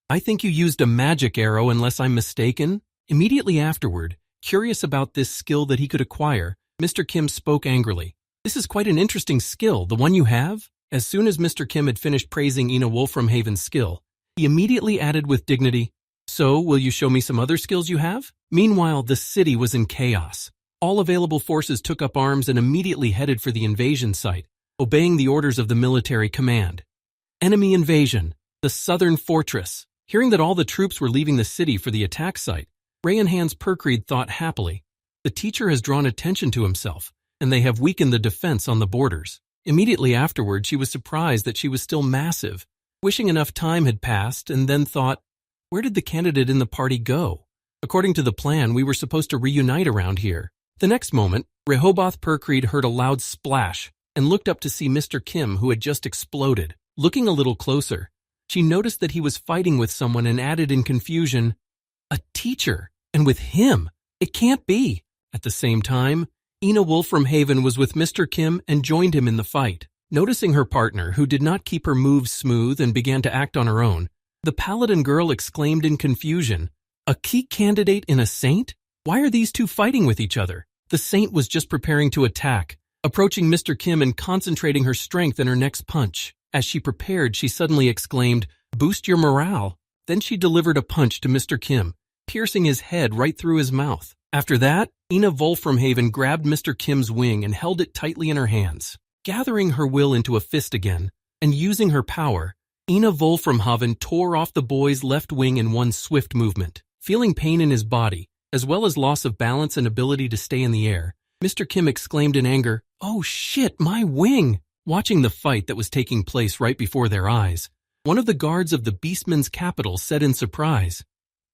"I think you used a magic arrow unless I'm mistaken?" Immediately afterward, curious about this skill that he could acquire, Mr. Kim spoke angrily. "This is quite an interesting skill, the one you have?" As soon as Mr. Kim had finished praising Ina Wolframhaven's skill, he immediately added with dignity, "So, will you show me some other skills you have?" Meanwhile, the city was in chaos. All available forces took up arms and immediately headed for the invasion site, obeying the orders of the military command. Enemy invasion, the southern fortress. Hearing that all the troops were leaving the city for the attack site, Ray and Hans Perkreed thought happily, "The teacher has drawn attention to himself, and they have weakened the defense on the borders." Immediately afterward, she was surprised that she was still massive, wishing enough time had passed, and then thought, "Where did the candidate in the party go? According to the plan, we were supposed to reunite around here." The next moment, Rehoboth Perkreed heard a loud splash and looked up to see Mr. Kim, who had just exploded. Looking a little closer, she noticed that he was fighting with someone and added in confusion, "A teacher, and with him? It can't be." At the same time, Ina Wolframhaven was with Mr. Kim and joined him in the fight. Noticing her partner, who did not keep her moves smooth and began to act on her own, the paladin girl exclaimed in confusion, "A key candidate in a saint? Why are these two fighting with each other?" The saint was just preparing to attack, approaching Mr. Kim and concentrating her strength in her next punch. As she prepared, she suddenly exclaimed, "Boost your morale." Then she delivered a punch to Mr. Kim, piercing his head right through his mouth. After that, Ina Wolframhaven grabbed Mr. Kim's wing and held it tightly in her hands. Gathering her will into a fist again, and using her power, Ina Wolframhaven tore off the boy's left wing in one swift movement. Feeling pain in his body, as well as loss of balance and ability to stay in the air, Mr. Kim exclaimed in anger, "Oh shit, my wing!" Watching the fight that was taking place right before their eyes, one of the guards of the Beastman's capital said in surprise,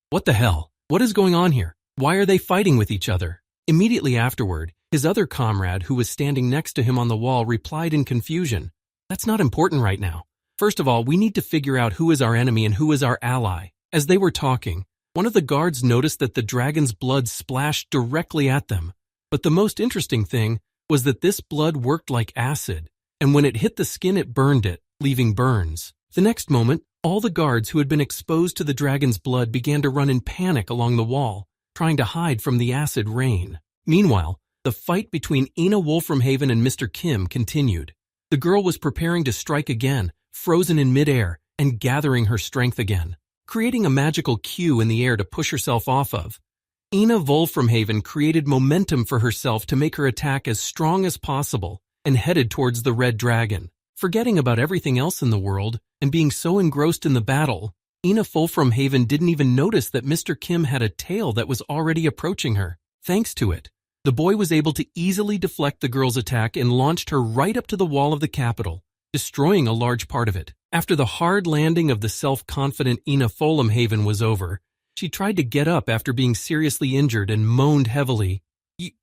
"What the hell? What is going on here? Why are they fighting with each other? Immediately afterward, his other comrade who was standing next to him on the wall replied in confusion, "That's not important right now. First of all, we need to figure out who is our enemy and who is our ally." As they were talking, one of the guards noticed that the dragon's blood splashed directly at them. But the most interesting thing was that this blood worked like acid, and when it hit the skin it burned it, leaving burns. The next moment, all the guards who had been exposed to the dragon's blood began to run in panic along the wall, trying to hide from the acid rain. Meanwhile, the fight between Ina Wolframhaven and Mr. Kim continued. The girl was preparing to strike again, frozen in midair, and gathering her strength again, creating a magical cue in the air to push herself off of. Ina Wolframhaven created momentum for herself to make her attack as strong as possible and headed towards the red dragon. Forgetting about everything else in the world and being so engrossed in the battle, Ina Wolframhaven didn't even notice that Mr. Kim had a tail that was already approaching her. Thanks to it, the boy was able to easily deflect the girl's attack and launched her right up to the wall of the capital, destroying a large part of it. After the hard landing of the self-confident Ina Wolframhaven was over, she tried to get up after being seriously injured and moaned heavily,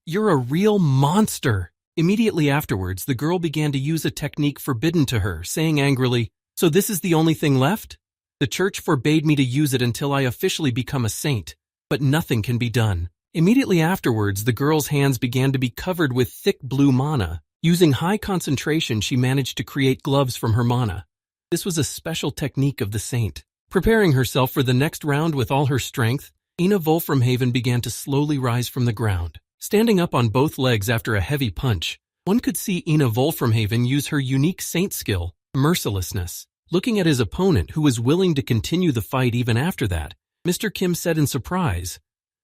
"You're a real monster." Immediately afterwards, the girl began to use a technique forbidden to her, saying angrily, "So this is the only thing left? The church forbade me to use it until I officially become a saint, but nothing can be done." Immediately afterwards, the girl's hands began to be covered with thick blue mana. Using high concentration, she managed to create gloves from her mana. This was a special technique of the saint. Preparing herself for the next round with all her strength, Ina Wolframhaven began to slowly rise from the ground. Standing up on both legs after a heavy punch, one could see Ina Wolframhaven use her unique saint skill, mercilessness. Looking at his opponent, who was willing to continue the fight even after that, Mr. Kim said in surprise,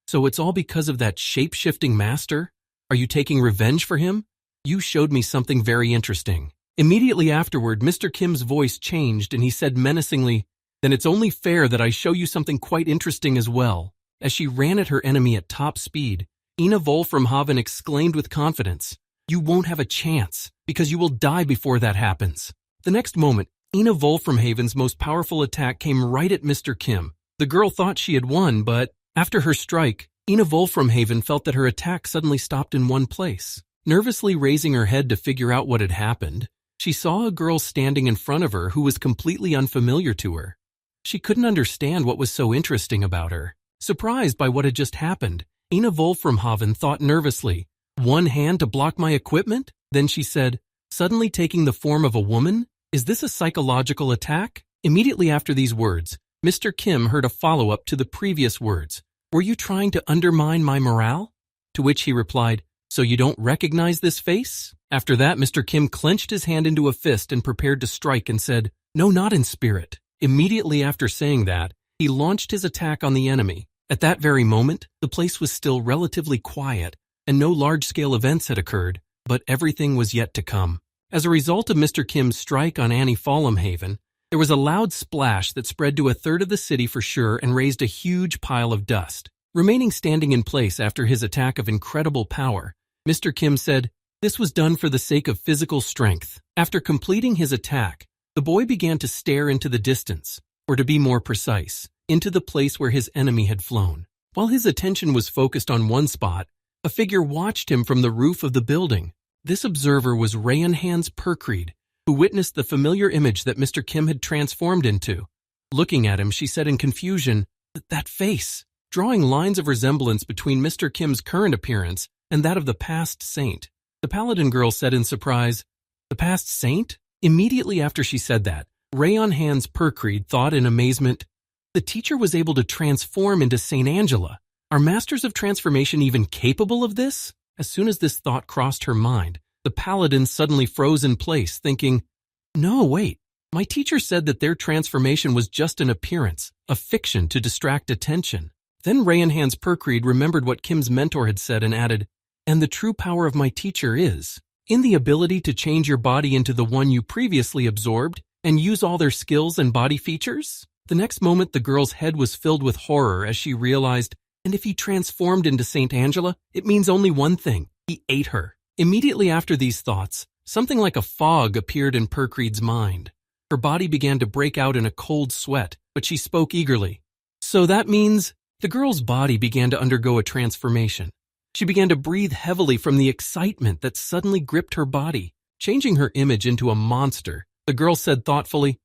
"So it's all because of that shape-shifting master? Are you taking revenge for him? You showed me something very interesting." Immediately afterward, Mr. Kim's voice changed and he said menacingly, "Then it's only fair that I show you something quite interesting as well." As she ran at her enemy at top speed, Ina Wolframhaven exclaimed with confidence, "You won't have a chance, because you will die before that happens." The next moment, Ina Wolframhaven's most powerful attack came right at Mr. Kim. The girl thought she had won, but after her strike, Ina Wolframhaven felt that her attack suddenly stopped in one place. Nervously raising her head to figure out what had happened, she saw a girl standing in front of her who was completely unfamiliar to her. She couldn't understand what was so interesting about her. Surprised by what had just happened, Ina Wolframhaven thought nervously, "One hand to block my equipment?" Then she said, suddenly taking the form of a woman, "Is this a psychological attack?" Immediately after these words, Mr. Kim heard a follow-up to the previous words. "Were you trying to undermine my morale?" To which he replied, "So you don't recognize this face?" After that, Mr. Kim clenched his hand into a fist and prepared to strike and said, "No, not in spirit." Immediately after saying that, he launched his attack on the enemy. At that very moment, the place was still relatively quiet, and no large-scale events had occurred, but everything was yet to come. As a result of Mr. Kim's strike on Annie Wolframhaven, there was a loud splash that spread to a third of the city for sure and raised a huge pile of dust. Remaining standing in place after his attack of incredible power, Mr. Kim said, "This was done for the sake of physical strength." After completing his attack, the boy began to stare into the distance, or to be more precise, into the place where his enemy had flown. While his attention was focused on one spot, a figure watched him from the roof of the building. This observer was Rayanhans Perkreed, who witnessed the familiar image that Mr. Kim had transformed into. Looking at him, she said in confusion, "That face," drawing lines of resemblance between Mr. Kim's current appearance and that of the past saint. The paladin girl said in surprise, "The past saint?" Immediately after she said that, Rayanhans Perkreed thought in amazement, "The teacher was able to transform into Saint Angela. Are masters of transformation even capable of this?" As soon as this thought crossed her mind, the paladin suddenly froze in place, thinking, "No, wait. My teacher said that their transformation was just an appearance, a fiction to distract attention." Then Rayanhans Perkreed remembered what Kim's mentor had said and added, "And the true power of my teacher is in the ability to change your body into the one you previously absorbed and use all their skills and body features." The next moment, the girl's head was filled with horror as she realized, and if he transformed into Saint Angela, it means only one thing: he ate her. Immediately after these thoughts, something like a fog appeared in Perkreed's mind. Her body began to break out in a cold sweat, but she spoke eagerly. "So that means the girl's body began to undergo a transformation. She began to breathe heavily from the excitement that suddenly gripped her body, changing her image into a monster. The girl said thoughtfully,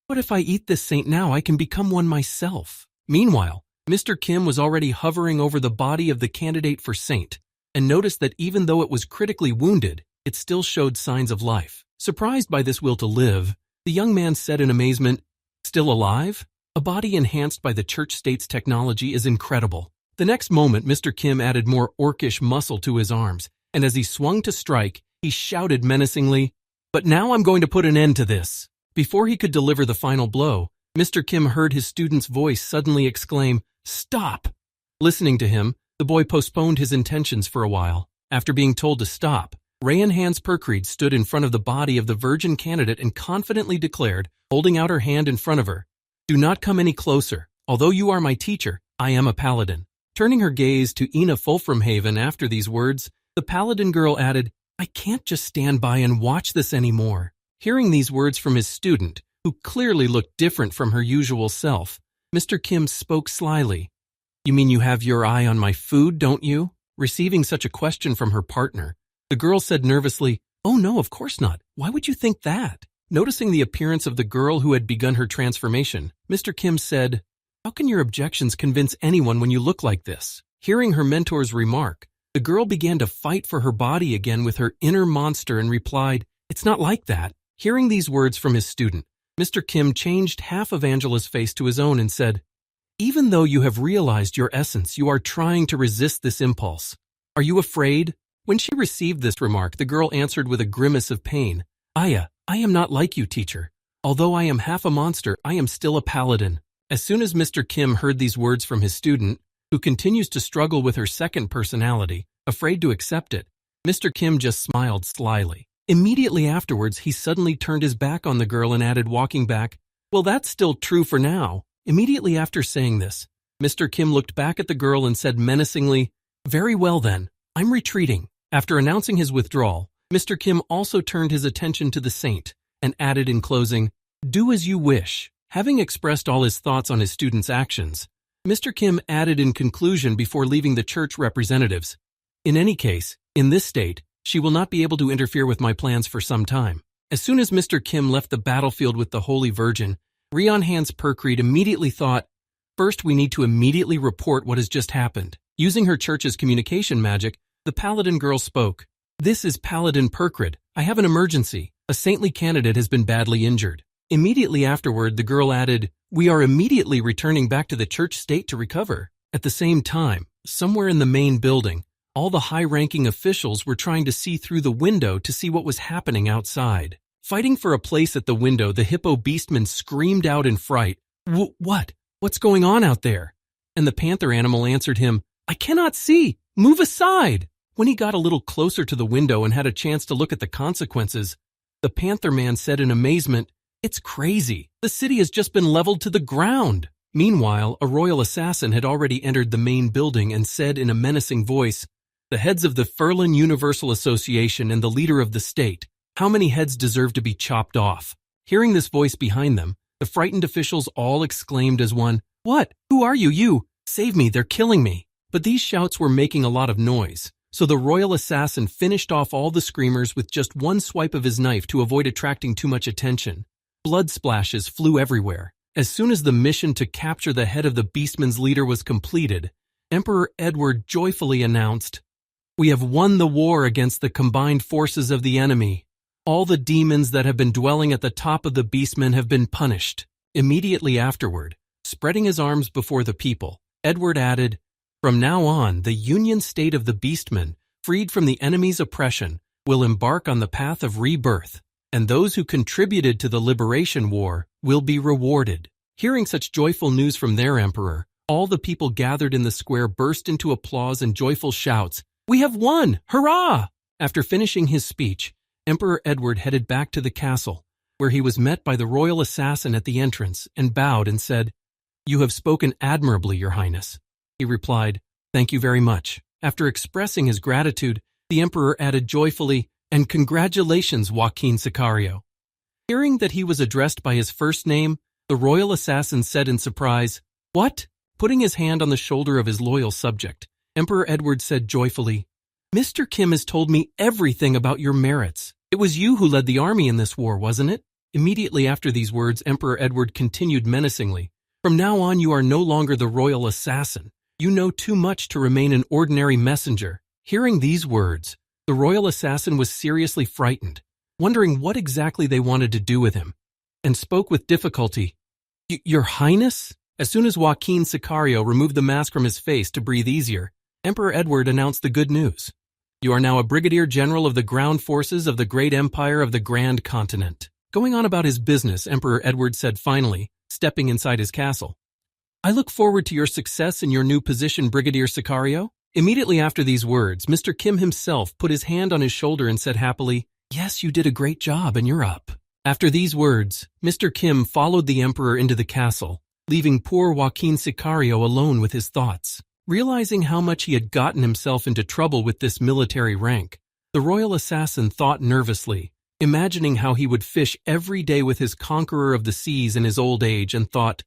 "What if I eat this saint now? I can become one myself." Meanwhile, Mr. Kim was already hovering over the body of the candidate for saint, and noticed that even though it was critically wounded, it still showed signs of life. Surprised by this will to live, the young man said in amazement, "Still alive? A body enhanced by the church-state's technology is incredible." The next moment, Mr. Kim added more orcish muscle to his arms, and as he swung to strike, he shouted menacingly, "But now I'm going to put an end to this." Before he could deliver the final blow, Mr. Kim heard his student's voice suddenly exclaim, "Stop!" Listening to him, the boy postponed his intentions for a while. After being told to stop, Rayan Hans Perkreed stood in front of the body of the virgin candidate and confidently declared, holding out her hand in front of her, "Do not come any closer. Although you are my teacher, I am a paladin." Turning her gaze to Ina Fulframhaven after these words, the paladin girl added, "I can't just stand by and watch this anymore." Hearing these words from his student, who clearly looked different from her usual self, Mr. Kim spoke slyly. "You mean you have your eye on my food, don't you?" Receiving such a question from her partner, the girl said nervously, "Oh no, of course not. Why would you think that?" Noticing the appearance of the girl who had begun her transformation, Mr. Kim said, "How can your objections convince anyone when you look like this?" Hearing her mentor's remark, the girl began to fight for her body again with her inner monster and replied, "It's not like that." Hearing these words from his student, Mr. Kim changed half of Angela's face to his own and said, "Even though you have realized your essence, you are trying to resist this impulse. Are you afraid?" When she received this remark, the girl answered with a grimace of pain, "Aya, I am not like you, teacher. Although I am half a monster, I am still a paladin." As soon as Mr. Kim heard these words from his student, who continues to struggle with her second personality, afraid to accept it, Mr. Kim just smiled slyly. Immediately afterwards, he suddenly turned his back on the girl and added, walking back, "Well, that's still true for now." Immediately after saying this, Mr. Kim looked back at the girl and said menacingly, "Very well then, I'm retreating." After announcing his withdrawal, Mr. Kim also turned his attention to the saint and added in closing, "Do as you wish." Having expressed all his thoughts on his student's actions, Mr. Kim added in conclusion before leaving the church representatives, "In any case, in this state, she will not be able to interfere with my plans for some time." As soon as Mr. Kim left the battlefield with the Holy Virgin, Rayan Hans Perkreed immediately thought, "First, we need to immediately report what has just happened." Using her church's communication magic, the paladin girl spoke, "This is Paladin Perkreed. I have an emergency. A saintly candidate has been badly injured." Immediately afterward, the girl added, "We are immediately returning back to the church state to recover." At the same time, somewhere in the main building, all the high-ranking officials were trying to see through the window to see what was happening outside. Fighting for a place at the window, the hippo beastman screamed out in fright, "What? What's going on out there?" And the panther animal answered him, "I cannot see. Move aside." When he got a little closer to the window and had a chance to look at the consequences, the panther man said in amazement, "It's crazy. The city has just been leveled to the ground." Meanwhile, a royal assassin had already entered the main building and said in a menacing voice, "The heads of the Ferlin Universal Association and the leader of the state, how many heads deserve to be chopped off?" Hearing this voice behind them, the frightened officials all exclaimed as one, "What? Who are you? You? Save me, they're killing me." But these shouts were making a lot of noise, so the royal assassin finished off all the screamers with just one swipe of his knife to avoid attracting too much attention. Blood splashes flew everywhere. As soon as the mission to capture the head of the beastman's leader was completed, Emperor Edward joyfully announced, "We have won the war against the combined forces of the enemy. All the demons that have been dwelling at the top of the beastmen have been punished." Immediately afterward, spreading his arms before the people, Edward added, "From now on, the Union state of the beastmen, freed from the enemy's oppression, will embark on the path of rebirth, and those who contributed to the liberation war will be rewarded." Hearing such joyful news from their emperor, all the people gathered in the square burst into applause and joyful shouts, "We have won! Hurrah!" After finishing his speech, Emperor Edward headed back to the castle, where he was met by the royal assassin at the entrance and bowed and said, "You have spoken admirably, Your Highness." He replied, "Thank you very much." After expressing his gratitude, the emperor added joyfully, "And congratulations, Joaquin Sicario." Hearing that he was addressed by his first name, the royal assassin said in surprise, "What? Putting his hand on the shoulder of his loyal subject, Emperor Edward said joyfully, "Mr. Kim has told me everything about your merits. It was you who led the army in this war, wasn't it?" Immediately after these words, Emperor Edward continued menacingly, "From now on you are no longer the royal assassin. You know too much to remain an ordinary messenger." Hearing these words, the royal assassin was seriously frightened, wondering what exactly they wanted to do with him, and spoke with difficulty, "Your Highness?" As soon as Joaquin Sicario removed the mask from his face to breathe easier, Emperor Edward announced the good news. "You are now a brigadier general of the ground forces of the great empire of the Grand Continent." Going on about his business, Emperor Edward said finally, stepping inside his castle, "I look forward to your success in your new position, Brigadier Sicario." Immediately after these words, Mr. Kim himself put his hand on his shoulder and said happily, "Yes, you did a great job and you're up." After these words, Mr. Kim followed the emperor into the castle, leaving poor Joaquin Sicario alone with his thoughts. Realizing how much he had gotten himself into trouble with this military rank, the royal assassin thought nervously, imagining how he would fish every day with his conqueror of the seas in his old age, and thought,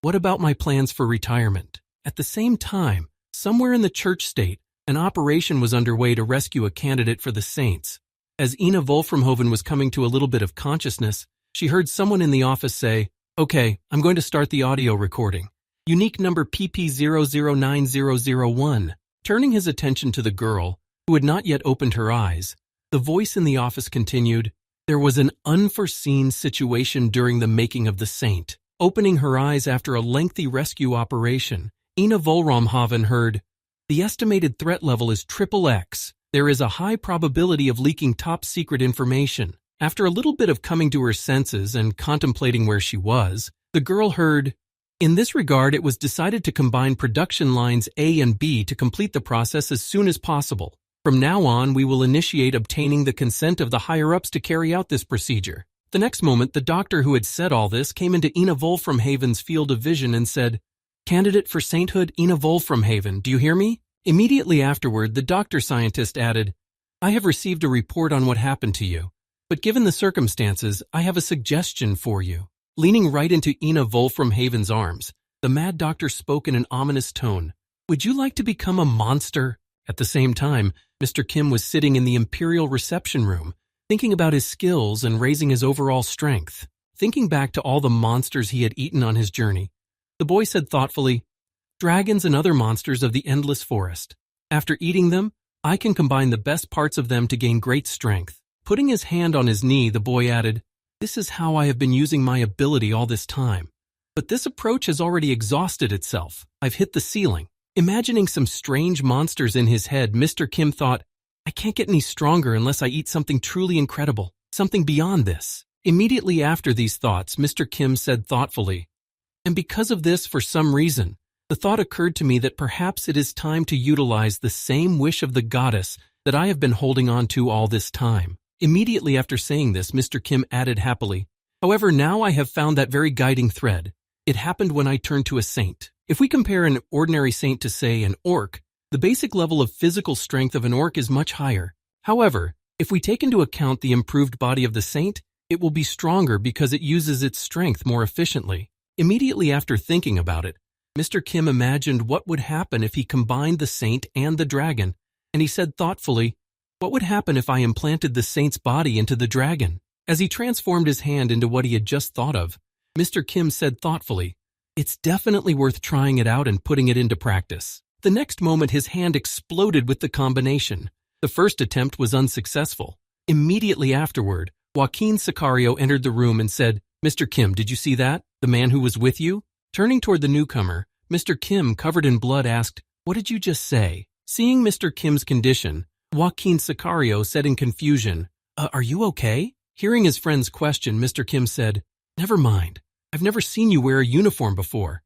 "What about my plans for retirement?" At the same time, somewhere in the church state, an operation was underway to rescue a candidate for the saints. As Ina Wolframhoven was coming to a little bit of consciousness, she heard someone in the office say, "Okay, I'm going to start the audio recording. Unique number PP009001. Turning his attention to the girl, who had not yet opened her eyes, the voice in the office continued, "There was an unforeseen situation during the making of the saint." Opening her eyes after a lengthy rescue operation, Ina Wolframhoven heard, "The estimated threat level is XXX. There is a high probability of leaking top-secret information." After a little bit of coming to her senses and contemplating where she was, the girl heard, "In this regard, it was decided to combine production lines A and B to complete the process as soon as possible. From now on, we will initiate obtaining the consent of the higher-ups to carry out this procedure." The next moment, the doctor who had said all this came into Ina Wolframhoven's field of vision and said, "Candidate for sainthood, Ina Wolframhoven, do you hear me?" Immediately afterward, the doctor-scientist added, "I have received a report on what happened to you, but given the circumstances, I have a suggestion for you." Leaning right into Ina Wolframhoven's arms, the mad doctor spoke in an ominous tone, "Would you like to become a monster?" At the same time, Mr. Kim was sitting in the imperial reception room, thinking about his skills and raising his overall strength. Thinking back to all the monsters he had eaten on his journey, the boy said thoughtfully, "Dragons and other monsters of the endless forest. After eating them, I can combine the best parts of them to gain great strength." Putting his hand on his knee, the boy added, "This is how I have been using my ability all this time. But this approach has already exhausted itself. I've hit the ceiling." Imagining some strange monsters in his head, Mr. Kim thought, "I can't get any stronger unless I eat something truly incredible, something beyond this." Immediately after these thoughts, Mr. Kim said thoughtfully, "And because of this, for some reason, the thought occurred to me that perhaps it is time to utilize the same wish of the goddess that I have been holding on to all this time." Immediately after saying this, Mr. Kim added happily, "However, now I have found that very guiding thread. It happened when I turned to a saint. If we compare an ordinary saint to, say, an orc, the basic level of physical strength of an orc is much higher. However, if we take into account the improved body of the saint, it will be stronger because it uses its strength more efficiently." Immediately after thinking about it, Mr. Kim imagined what would happen if he combined the saint and the dragon, and he said thoughtfully, "What would happen if I implanted the saint's body into the dragon?" As he transformed his hand into what he had just thought of, Mr. Kim said thoughtfully, "It's definitely worth trying it out and putting it into practice." The next moment his hand exploded with the combination. The first attempt was unsuccessful. Immediately afterward, Joaquin Sicario entered the room and said, "Mr. Kim, did you see that? The man who was with you?" Turning toward the newcomer, Mr. Kim, covered in blood, asked, "What did you just say?" Seeing Mr. Kim's condition, Joaquin Sicario said in confusion, Are you okay?" Hearing his friend's question, Mr. Kim said, "Never mind. I've never seen you wear a uniform before."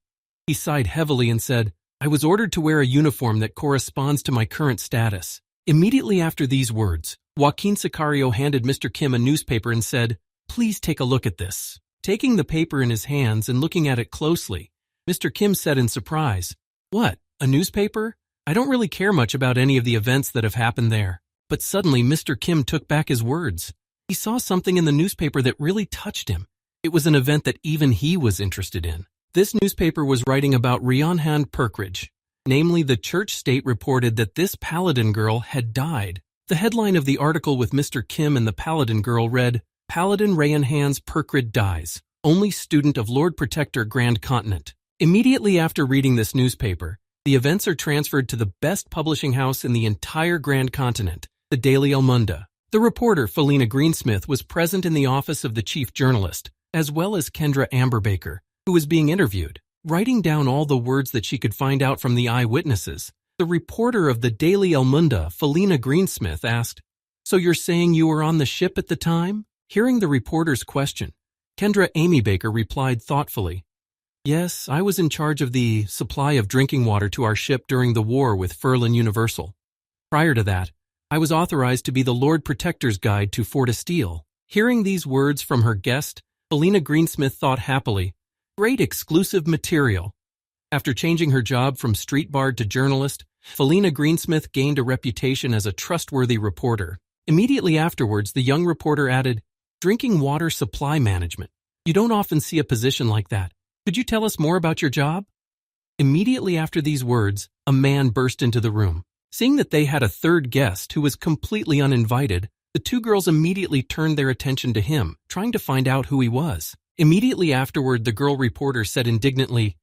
He sighed heavily and said, "I was ordered to wear a uniform that corresponds to my current status." Immediately after these words, Joaquin Sicario handed Mr. Kim a newspaper and said, "Please take a look at this." Taking the paper in his hands and looking at it closely, Mr. Kim said in surprise, "What, a newspaper? I don't really care much about any of the events that have happened there." But suddenly Mr. Kim took back his words. He saw something in the newspaper that really touched him. It was an event that even he was interested in. This newspaper was writing about Ryanhan Perkridge. Namely, the church state reported that this Paladin girl had died. The headline of the article with Mr. Kim and the Paladin girl read, Paladin Ryanhan's Perkrid dies, only student of Lord Protector Grand Continent. Immediately after reading this newspaper, the events are transferred to the best publishing house in the entire Grand Continent, the Daily El Mundo. The reporter, Felina Greensmith, was present in the office of the chief journalist, as well as Kendra Amberbaker, who was being interviewed. Writing down all the words that she could find out from the eyewitnesses, the reporter of the Daily El Mundo, Felina Greensmith, asked, "So you're saying you were on the ship at the time?" Hearing the reporter's question, Kendra Amberbaker replied thoughtfully, "Yes, I was in charge of the supply of drinking water to our ship during the war with Furlan Universal. Prior to that, I was authorized to be the Lord Protector's guide to Fort Esteele." Hearing these words from her guest, Felina Greensmith thought happily, "Great exclusive material." After changing her job from street bard to journalist, Felina Greensmith gained a reputation as a trustworthy reporter. Immediately afterwards, the young reporter added, "Drinking water supply management. You don't often see a position like that. Could you tell us more about your job?" Immediately after these words, a man burst into the room. Seeing that they had a third guest who was completely uninvited, the two girls immediately turned their attention to him, trying to find out who he was. Immediately afterward, the girl reporter said indignantly,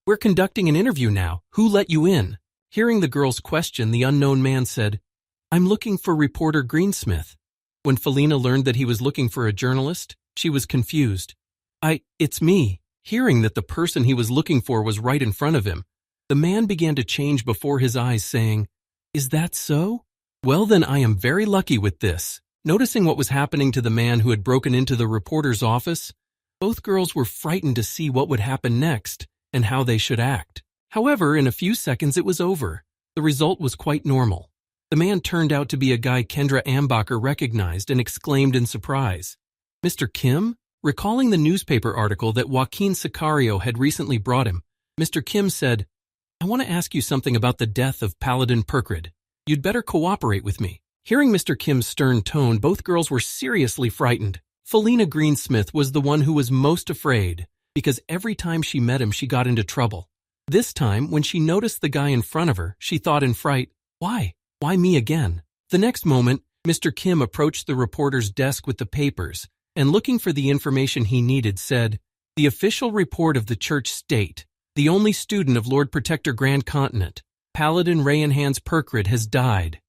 "We're conducting an interview now. Who let you in?" Hearing the girl's question, the unknown man said, "I'm looking for reporter Greensmith." When Felina learned that he was looking for a journalist, she was confused. It's me." Hearing that the person he was looking for was right in front of him, the man began to change before his eyes, saying, "Is that so? Well then, I am very lucky with this." Noticing what was happening to the man who had broken into the reporter's office, both girls were frightened to see what would happen next and how they should act. However, in a few seconds it was over. The result was quite normal. The man turned out to be a guy Kendra Amberbaker recognized and exclaimed in surprise, "Mr. Kim?" Recalling the newspaper article that Joaquin Sicario had recently brought him, Mr. Kim said, "I want to ask you something about the death of Paladin Perkrid. You'd better cooperate with me." Hearing Mr. Kim's stern tone, both girls were seriously frightened. Felina Greensmith was the one who was most afraid, because every time she met him, she got into trouble. This time, when she noticed the guy in front of her, she thought in fright, Why me again?" The next moment, Mr. Kim approached the reporter's desk with the papers, and looking for the information he needed, said, "The official report of the church state, the only student of Lord Protector Grand Continent, Paladin Ryanhan's Perkrid, has died.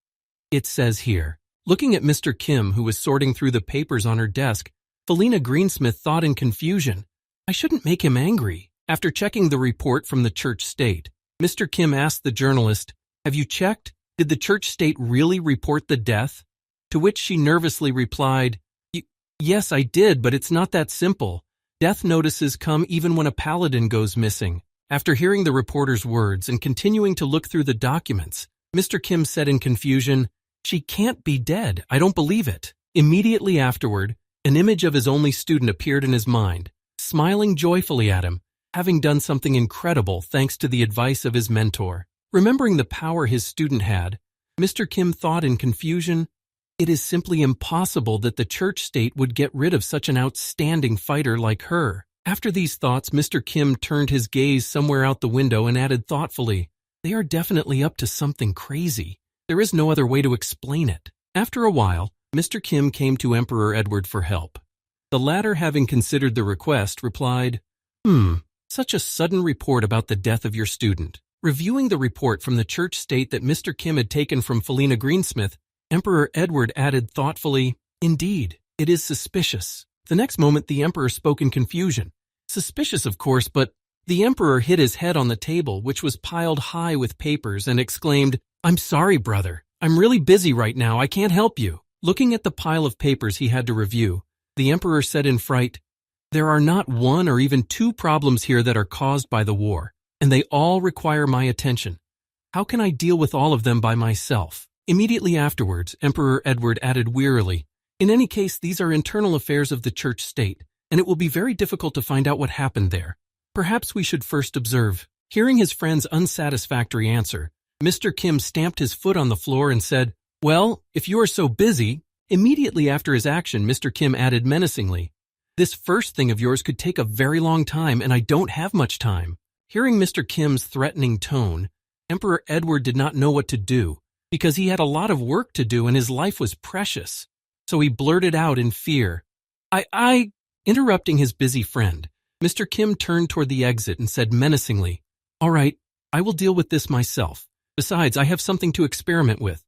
It says here." Looking at Mr. Kim, who was sorting through the papers on her desk, Felina Greensmith thought in confusion, "I shouldn't make him angry." After checking the report from the church state, Mr. Kim asked the journalist, "Have you checked? Did the church state really report the death?" To which she nervously replied, "Yes, I did, but it's not that simple. Death notices come even when a paladin goes missing." After hearing the reporter's words and continuing to look through the documents, Mr. Kim said in confusion, "She can't be dead. I don't believe it." Immediately afterward, an image of his only student appeared in his mind, smiling joyfully at him, having done something incredible thanks to the advice of his mentor. Remembering the power his student had, Mr. Kim thought in confusion, "It is simply impossible that the church state would get rid of such an outstanding fighter like her." After these thoughts, Mr. Kim turned his gaze somewhere out the window and added thoughtfully, "They are definitely up to something crazy. There is no other way to explain it." After a while, Mr. Kim came to Emperor Edward for help. The latter, having considered the request, replied, Such a sudden report about the death of your student." Reviewing the report from the church state that Mr. Kim had taken from Felina Greensmith, Emperor Edward added thoughtfully, "Indeed, it is suspicious." The next moment the emperor spoke in confusion. Suspicious, of course, but the emperor hit his head on the table, which was piled high with papers, and exclaimed, "I'm sorry, brother. I'm really busy right now. I can't help you." Looking at the pile of papers he had to review, the emperor said in fright, "There are not one or even two problems here that are caused by the war, and they all require my attention. How can I deal with all of them by myself?" Immediately afterwards, Emperor Edward added wearily, "In any case, these are internal affairs of the church state, and it will be very difficult to find out what happened there. Perhaps we should first observe." Hearing his friend's unsatisfactory answer, Mr. Kim stamped his foot on the floor and said, "Well, if you are so busy." Immediately after his action, Mr. Kim added menacingly, This first thing of yours could take a very long time, and I don't have much time." Hearing Mr. Kim's threatening tone, Emperor Edward did not know what to do, because he had a lot of work to do and his life was precious. So he blurted out in fear, I... Interrupting his busy friend, Mr. Kim turned toward the exit and said menacingly, "All right, I will deal with this myself. Besides, I have something to experiment with."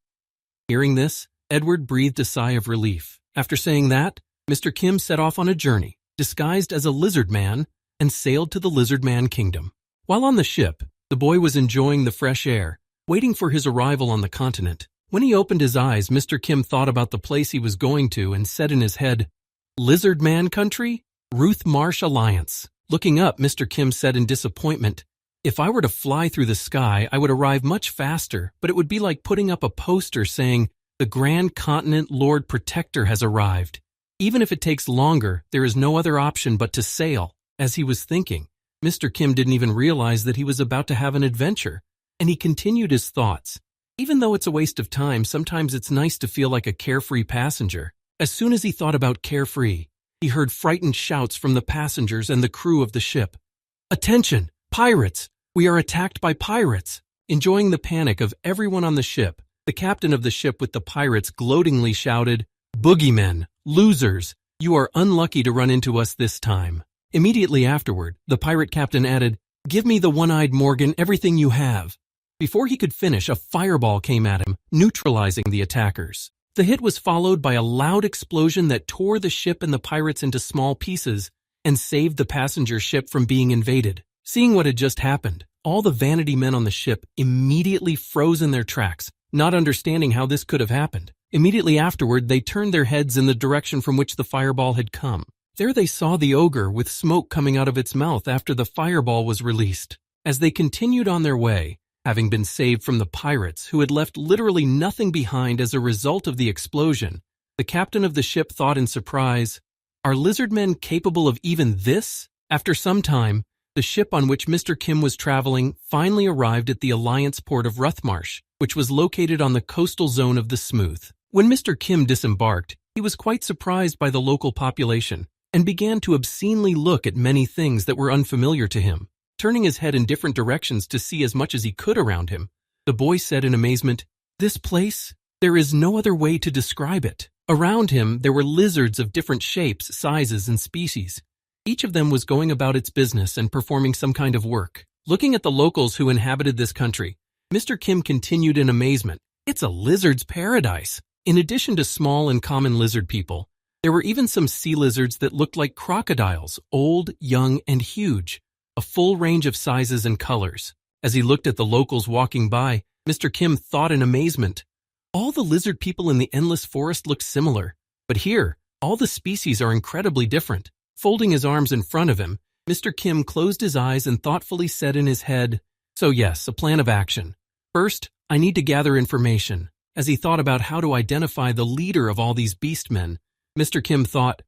Hearing this, Edward breathed a sigh of relief. After saying that, Mr. Kim set off on a journey, disguised as a lizard man, and sailed to the Lizard Man Kingdom. While on the ship, the boy was enjoying the fresh air, waiting for his arrival on the continent. When he opened his eyes, Mr. Kim thought about the place he was going to and said in his head, "Lizard Man Country? Ruth Marsh Alliance." Looking up, Mr. Kim said in disappointment, "If I were to fly through the sky, I would arrive much faster, but it would be like putting up a poster saying, 'The Grand Continent Lord Protector has arrived.' Even if it takes longer, there is no other option but to sail." As he was thinking, Mr. Kim didn't even realize that he was about to have an adventure, and he continued his thoughts. Even though it's a waste of time, sometimes it's nice to feel like a carefree passenger. As soon as he thought about carefree, he heard frightened shouts from the passengers and the crew of the ship. "Attention! Pirates! We are attacked by pirates!" Enjoying the panic of everyone on the ship, the captain of the ship with the pirates gloatingly shouted, "Boogeymen! Losers! You are unlucky to run into us this time." Immediately afterward, the pirate captain added, "Give me the one-eyed Morgan everything you have." Before he could finish, a fireball came at him, neutralizing the attackers. The hit was followed by a loud explosion that tore the ship and the pirates into small pieces and saved the passenger ship from being invaded. Seeing what had just happened, all the vanity men on the ship immediately froze in their tracks, not understanding how this could have happened. Immediately afterward, they turned their heads in the direction from which the fireball had come. There they saw the ogre with smoke coming out of its mouth after the fireball was released. As they continued on their way, having been saved from the pirates who had left literally nothing behind as a result of the explosion, the captain of the ship thought in surprise, "Are lizard men capable of even this?" After some time, the ship on which Mr. Kim was traveling finally arrived at the Alliance port of Ruthmarsh, which was located on the coastal zone of the Smooth. When Mr. Kim disembarked, he was quite surprised by the local population and began to obscenely look at many things that were unfamiliar to him. Turning his head in different directions to see as much as he could around him, the boy said in amazement, "This place? There is no other way to describe it." Around him, there were lizards of different shapes, sizes, and species. Each of them was going about its business and performing some kind of work. Looking at the locals who inhabited this country, Mr. Kim continued in amazement, "It's a lizard's paradise." In addition to small and common lizard people, there were even some sea lizards that looked like crocodiles, old, young, and huge. A full range of sizes and colors. As he looked at the locals walking by, Mr. Kim thought in amazement, "All the lizard people in the endless forest look similar, but here, all the species are incredibly different." Folding his arms in front of him, Mr. Kim closed his eyes and thoughtfully said in his head, "So yes, a plan of action. First, I need to gather information." As he thought about how to identify the leader of all these beastmen, Mr. Kim thought,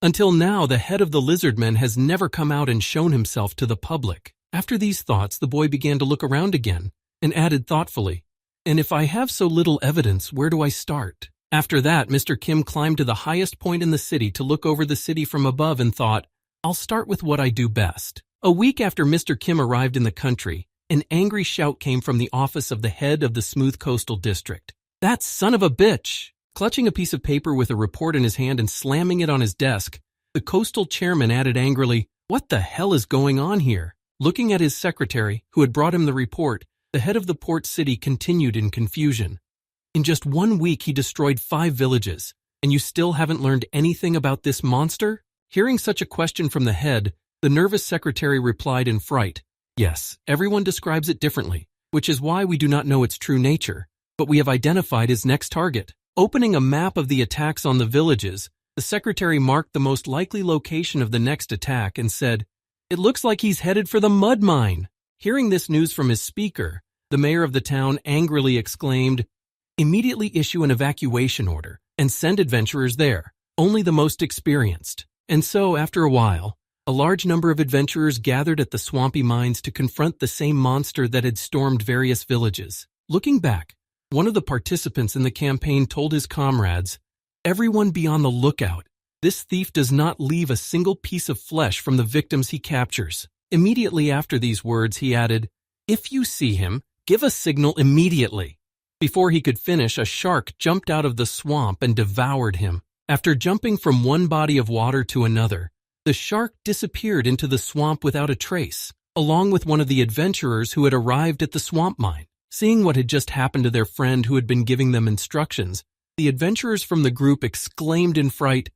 "Until now, the head of the lizardmen has never come out and shown himself to the public." After these thoughts, the boy began to look around again and added thoughtfully, "And if I have so little evidence, where do I start?" After that, Mr. Kim climbed to the highest point in the city to look over the city from above and thought, "I'll start with what I do best." A week after Mr. Kim arrived in the country, an angry shout came from the office of the head of the Smooth Coastal District. "That son of a bitch!" Clutching a piece of paper with a report in his hand and slamming it on his desk, the coastal chairman added angrily, "What the hell is going on here?" Looking at his secretary, who had brought him the report, the head of the port city continued in confusion. "In just 1 week he destroyed 5 villages, and you still haven't learned anything about this monster?" Hearing such a question from the head, the nervous secretary replied in fright, "Yes, everyone describes it differently, which is why we do not know its true nature, but we have identified his next target." Opening a map of the attacks on the villages, the secretary marked the most likely location of the next attack and said, "It looks like he's headed for the mud mine." Hearing this news from his speaker, the mayor of the town angrily exclaimed, "Immediately issue an evacuation order and send adventurers there, only the most experienced." And so, after a while, a large number of adventurers gathered at the swampy mines to confront the same monster that had stormed various villages. Looking back, one of the participants in the campaign told his comrades, "Everyone be on the lookout. This thief does not leave a single piece of flesh from the victims he captures. Immediately after these words, he added, "If you see him, give a signal immediately." Before he could finish, a shark jumped out of the swamp and devoured him. After jumping from one body of water to another, the shark disappeared into the swamp without a trace, along with one of the adventurers who had arrived at the swamp mine. Seeing what had just happened to their friend who had been giving them instructions, the adventurers from the group exclaimed in fright,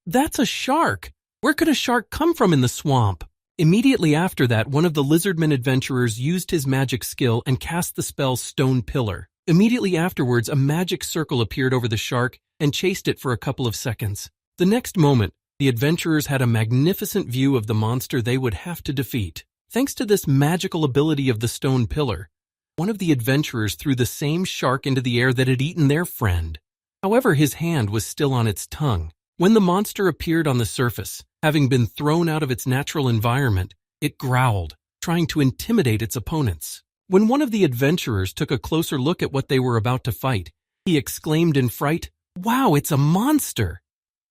"That's a shark! Where could a shark come from in the swamp?" Immediately after that, one of the lizardmen adventurers used his magic skill and cast the spell Stone Pillar. Immediately afterwards, a magic circle appeared over the shark and chased it for a couple of seconds. The next moment, the adventurers had a magnificent view of the monster they would have to defeat. Thanks to this magical ability of the Stone Pillar, one of the adventurers threw the same shark into the air that had eaten their friend. However, his hand was still on its tongue. When the monster appeared on the surface, having been thrown out of its natural environment, it growled, trying to intimidate its opponents. When one of the adventurers took a closer look at what they were about to fight, he exclaimed in fright, "Wow, it's a monster!"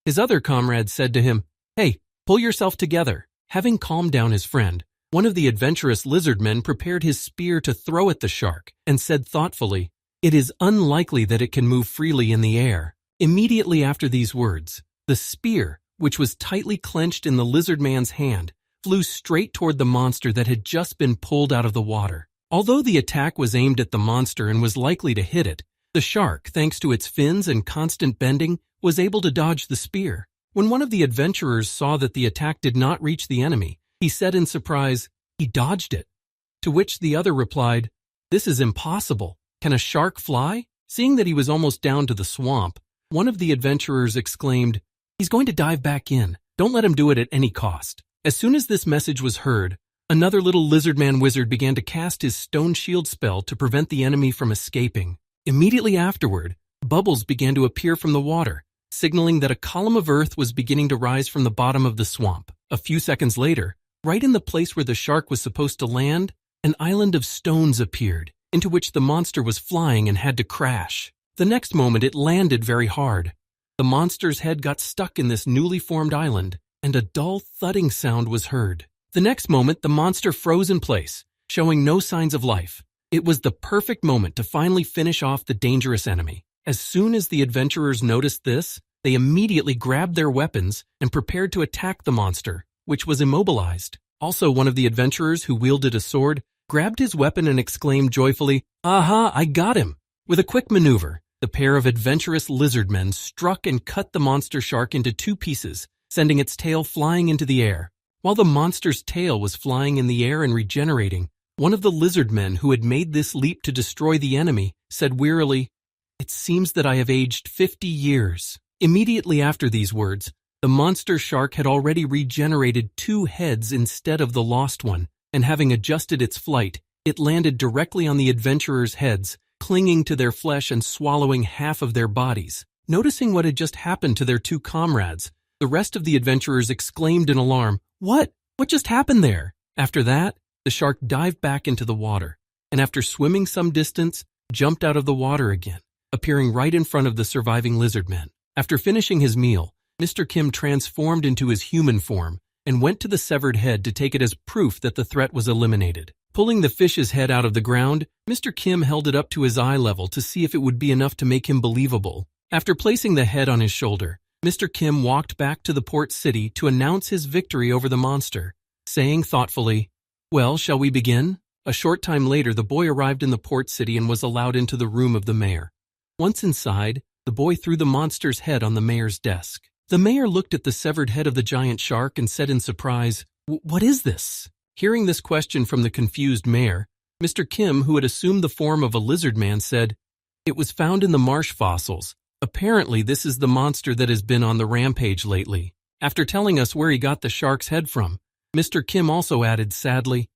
His other comrades said to him, "Hey, pull yourself together." Having calmed down his friend, one of the adventurous lizardmen prepared his spear to throw at the shark and said thoughtfully, "It is unlikely that it can move freely in the air." Immediately after these words, the spear, which was tightly clenched in the lizard man's hand, flew straight toward the monster that had just been pulled out of the water. Although the attack was aimed at the monster and was likely to hit it, the shark, thanks to its fins and constant bending, was able to dodge the spear. When one of the adventurers saw that the attack did not reach the enemy, he said in surprise, "He dodged it." To which the other replied, "This is impossible. Can a shark fly?" Seeing that he was almost down to the swamp, one of the adventurers exclaimed, "He's going to dive back in. Don't let him do it at any cost." As soon as this message was heard, another little lizardman wizard began to cast his stone shield spell to prevent the enemy from escaping. Immediately afterward, bubbles began to appear from the water, signaling that a column of earth was beginning to rise from the bottom of the swamp. A few seconds later, right in the place where the shark was supposed to land, an island of stones appeared, into which the monster was flying and had to crash. The next moment it landed very hard. The monster's head got stuck in this newly formed island, and a dull thudding sound was heard. The next moment, the monster froze in place, showing no signs of life. It was the perfect moment to finally finish off the dangerous enemy. As soon as the adventurers noticed this, they immediately grabbed their weapons and prepared to attack the monster, which was immobilized. Also, one of the adventurers who wielded a sword grabbed his weapon and exclaimed joyfully, "Aha, I got him!" With a quick maneuver, the pair of adventurous lizardmen struck and cut the monster shark into two pieces, sending its tail flying into the air. While the monster's tail was flying in the air and regenerating, one of the lizardmen who had made this leap to destroy the enemy said wearily, "It seems that I have aged 50 years. Immediately after these words, the monster shark had already regenerated 2 heads instead of the lost one, and having adjusted its flight, it landed directly on the adventurers' heads, clinging to their flesh and swallowing half of their bodies. Noticing what had just happened to their 2 comrades, the rest of the adventurers exclaimed in alarm, What just happened there?" After that, the shark dived back into the water, and after swimming some distance, jumped out of the water again, appearing right in front of the surviving lizardmen. After finishing his meal, Mr. Kim transformed into his human form and went to the severed head to take it as proof that the threat was eliminated. Pulling the fish's head out of the ground, Mr. Kim held it up to his eye level to see if it would be enough to make him believable. After placing the head on his shoulder, Mr. Kim walked back to the port city to announce his victory over the monster, saying thoughtfully, "Well, shall we begin?" A short time later, the boy arrived in the port city and was allowed into the room of the mayor. Once inside, the boy threw the monster's head on the mayor's desk. The mayor looked at the severed head of the giant shark and said in surprise, "What is this?" Hearing this question from the confused mayor, Mr. Kim, who had assumed the form of a lizard man, said, "It was found in the marsh fossils. Apparently, this is the monster that has been on the rampage lately." After telling us where he got the shark's head from, Mr. Kim also added sadly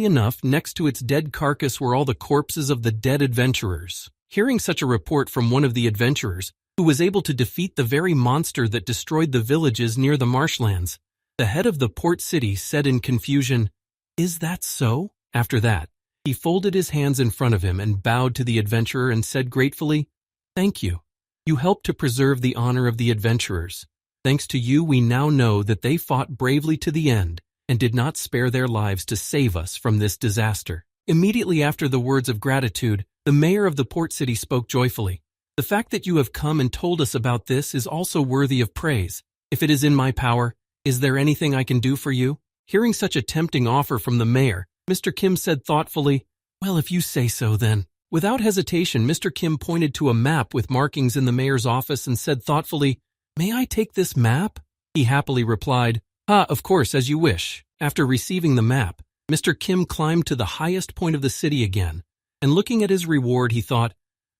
enough, next to its dead carcass were all the corpses of the dead adventurers. Hearing such a report from one of the adventurers, who was able to defeat the very monster that destroyed the villages near the marshlands, the head of the port city said in confusion, "Is that so?" After that, he folded his hands in front of him and bowed to the adventurer and said gratefully, "Thank you. You helped to preserve the honor of the adventurers. Thanks to you, we now know that they fought bravely to the end and did not spare their lives to save us from this disaster." Immediately after the words of gratitude, the mayor of the port city spoke joyfully. "The fact that you have come and told us about this is also worthy of praise. If it is in my power, is there anything I can do for you?" Hearing such a tempting offer from the mayor, Mr. Kim said thoughtfully, "Well, if you say so, then." Without hesitation, Mr. Kim pointed to a map with markings in the mayor's office and said thoughtfully, "May I take this map?" He happily replied, Of course, as you wish." After receiving the map, Mr. Kim climbed to the highest point of the city again, and looking at his reward, he thought,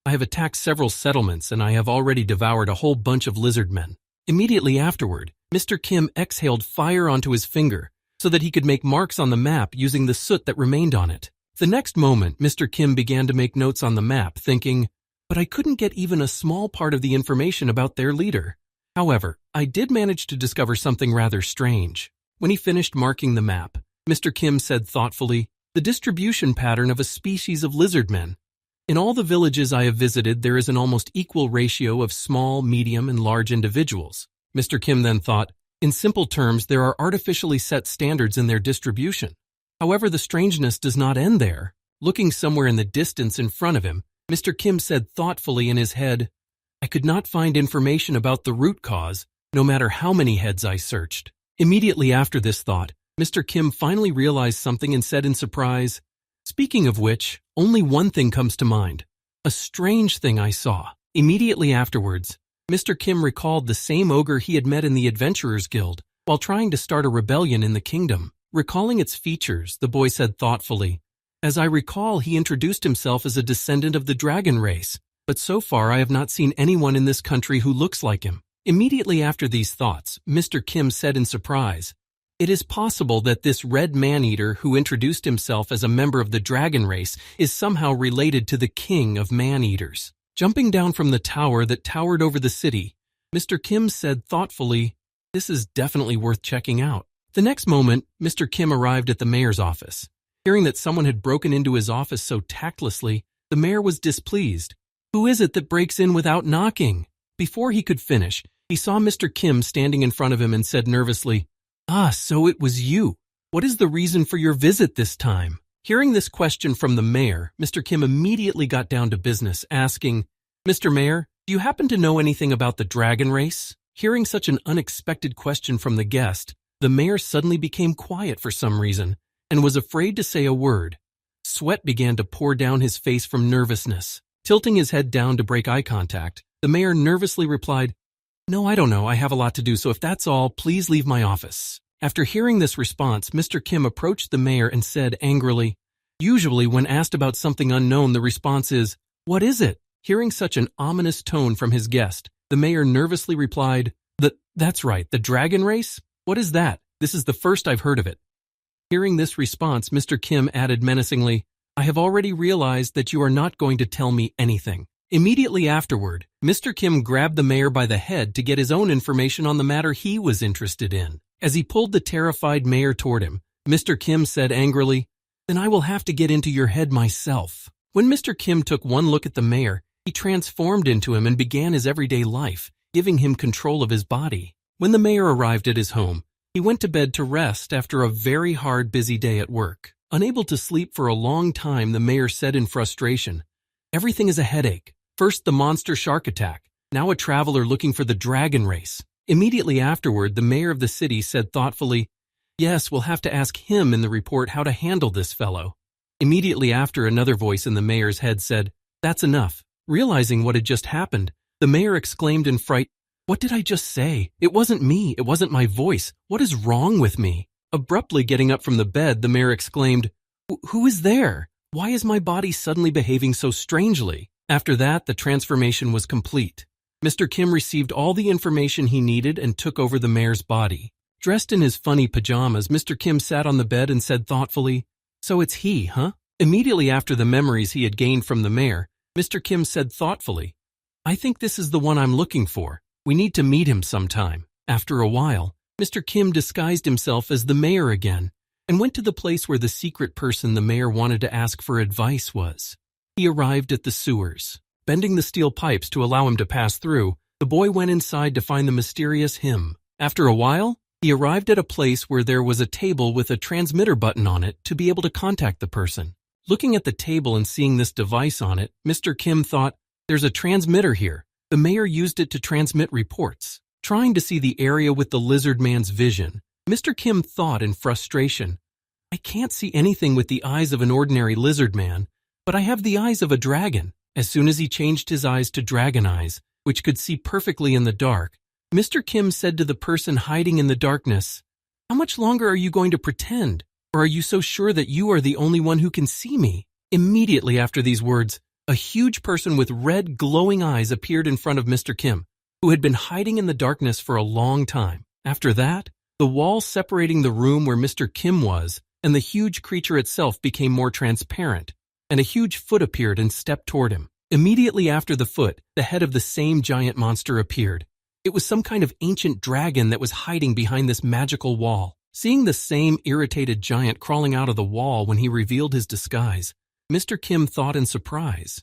"I have attacked several settlements and I have already devoured a whole bunch of lizard men." Immediately afterward, Mr. Kim exhaled fire onto his finger so that he could make marks on the map using the soot that remained on it. The next moment, Mr. Kim began to make notes on the map, thinking, "But I couldn't get even a small part of the information about their leader. However, I did manage to discover something rather strange." When he finished marking the map, Mr. Kim said thoughtfully, "The distribution pattern of a species of lizard men. In all the villages I have visited, there is an almost equal ratio of small, medium, and large individuals." Mr. Kim then thought, "In simple terms, there are artificially set standards in their distribution." However, the strangeness does not end there. Looking somewhere in the distance in front of him, Mr. Kim said thoughtfully in his head, "I could not find information about the root cause, no matter how many heads I searched." Immediately after this thought, Mr. Kim finally realized something and said in surprise, "Speaking of which, only one thing comes to mind. A strange thing I saw." Immediately afterwards, Mr. Kim recalled the same ogre he had met in the Adventurers Guild while trying to start a rebellion in the kingdom. Recalling its features, the boy said thoughtfully, "As I recall, he introduced himself as a descendant of the dragon race, but so far I have not seen anyone in this country who looks like him." Immediately after these thoughts, Mr. Kim said in surprise, "It is possible that this red man-eater who introduced himself as a member of the dragon race is somehow related to the king of man-eaters." Jumping down from the tower that towered over the city, Mr. Kim said thoughtfully, "This is definitely worth checking out." The next moment, Mr. Kim arrived at the mayor's office. Hearing that someone had broken into his office so tactlessly, the mayor was displeased. "Who is it that breaks in without knocking?" Before he could finish, he saw Mr. Kim standing in front of him and said nervously, So it was you. What is the reason for your visit this time?" Hearing this question from the mayor, Mr. Kim immediately got down to business, asking, "Mr. Mayor, do you happen to know anything about the dragon race?" Hearing such an unexpected question from the guest, the mayor suddenly became quiet for some reason and was afraid to say a word. Sweat began to pour down his face from nervousness. Tilting his head down to break eye contact, the mayor nervously replied, "No, I don't know. I have a lot to do, so if that's all, please leave my office." After hearing this response, Mr. Kim approached the mayor and said angrily, "Usually when asked about something unknown, the response is, 'What is it?'" Hearing such an ominous tone from his guest, the mayor nervously replied, That's right, the dragon race? What is that? This is the first I've heard of it." Hearing this response, Mr. Kim added menacingly, "I have already realized that you are not going to tell me anything." Immediately afterward, Mr. Kim grabbed the mayor by the head to get his own information on the matter he was interested in. As he pulled the terrified mayor toward him, Mr. Kim said angrily, "Then I will have to get into your head myself." When Mr. Kim took one look at the mayor, he transformed into him and began his everyday life, giving him control of his body. When the mayor arrived at his home, he went to bed to rest after a very hard, busy day at work. Unable to sleep for a long time, the mayor said in frustration, "Everything is a headache. First the monster shark attack, now a traveler looking for the dragon race." Immediately afterward, the mayor of the city said thoughtfully, "Yes, we'll have to ask him in the report how to handle this fellow." Immediately after, another voice in the mayor's head said, "That's enough." Realizing what had just happened, the mayor exclaimed in fright, "What did I just say? It wasn't me. It wasn't my voice. What is wrong with me?" Abruptly getting up from the bed, the mayor exclaimed, "Who is there? Why is my body suddenly behaving so strangely?" After that, the transformation was complete. Mr. Kim received all the information he needed and took over the mayor's body. Dressed in his funny pajamas, Mr. Kim sat on the bed and said thoughtfully, "So it's he, huh?" Immediately after the memories he had gained from the mayor, Mr. Kim said thoughtfully, "I think this is the one I'm looking for. We need to meet him sometime." After a while, Mr. Kim disguised himself as the mayor again and went to the place where the secret person the mayor wanted to ask for advice was. He arrived at the sewers. Bending the steel pipes to allow him to pass through, The boy went inside to find the mysterious him. After a while, he arrived at a place where there was a table with a transmitter button on it to be able to contact the person. Looking at the table and seeing this device on it, Mr. Kim thought, "There's a transmitter here." The mayor used it to transmit reports. Trying to see the area with the lizard man's vision, Mr. Kim thought in frustration, "I can't see anything with the eyes of an ordinary lizard man, but I have the eyes of a dragon." As soon as he changed his eyes to dragon eyes, which could see perfectly in the dark, Mr. Kim said to the person hiding in the darkness, "How much longer are you going to pretend? Or are you so sure that you are the only one who can see me?" Immediately after these words, a huge person with red glowing eyes appeared in front of Mr. Kim, who had been hiding in the darkness for a long time. After that, the wall separating the room where Mr. Kim was and the huge creature itself became more transparent, and a huge foot appeared and stepped toward him. Immediately after the foot, the head of the same giant monster appeared. It was some kind of ancient dragon that was hiding behind this magical wall. Seeing the same irritated giant crawling out of the wall when he revealed his disguise, Mr. Kim thought in surprise.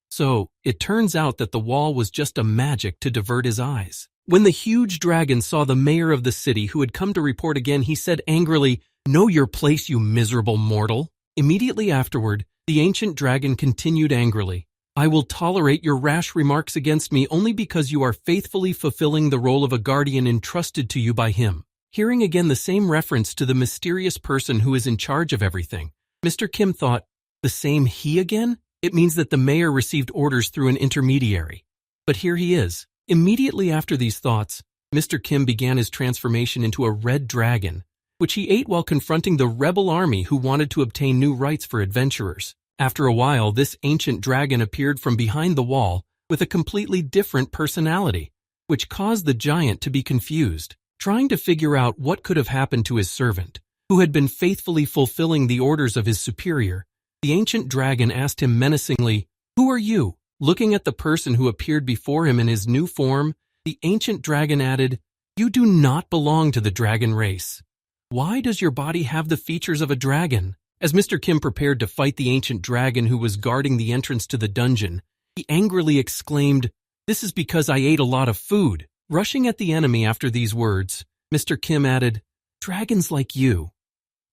So, it turns out that the wall was just a magic to divert his eyes. When the huge dragon saw the mayor of the city who had come to report again, he said angrily, "Know your place, you miserable mortal." Immediately afterward, the ancient dragon continued angrily, "I will tolerate your rash remarks against me only because you are faithfully fulfilling the role of a guardian entrusted to you by him." Hearing again the same reference to the mysterious person who is in charge of everything, Mr. Kim thought, "The same he again? It means that the mayor received orders through an intermediary." But here he is. Immediately after these thoughts, Mr. Kim began his transformation into a red dragon, which he ate while confronting the rebel army who wanted to obtain new rights for adventurers. After a while, this ancient dragon appeared from behind the wall with a completely different personality, which caused the giant to be confused. Trying to figure out what could have happened to his servant, who had been faithfully fulfilling the orders of his superior, the ancient dragon asked him menacingly, "Who are you?" Looking at the person who appeared before him in his new form, the ancient dragon added, "You do not belong to the dragon race. Why does your body have the features of a dragon?" As Mr. Kim prepared to fight the ancient dragon who was guarding the entrance to the dungeon, he angrily exclaimed, "This is because I ate a lot of food." Rushing at the enemy after these words, Mr. Kim added, "Dragons like you."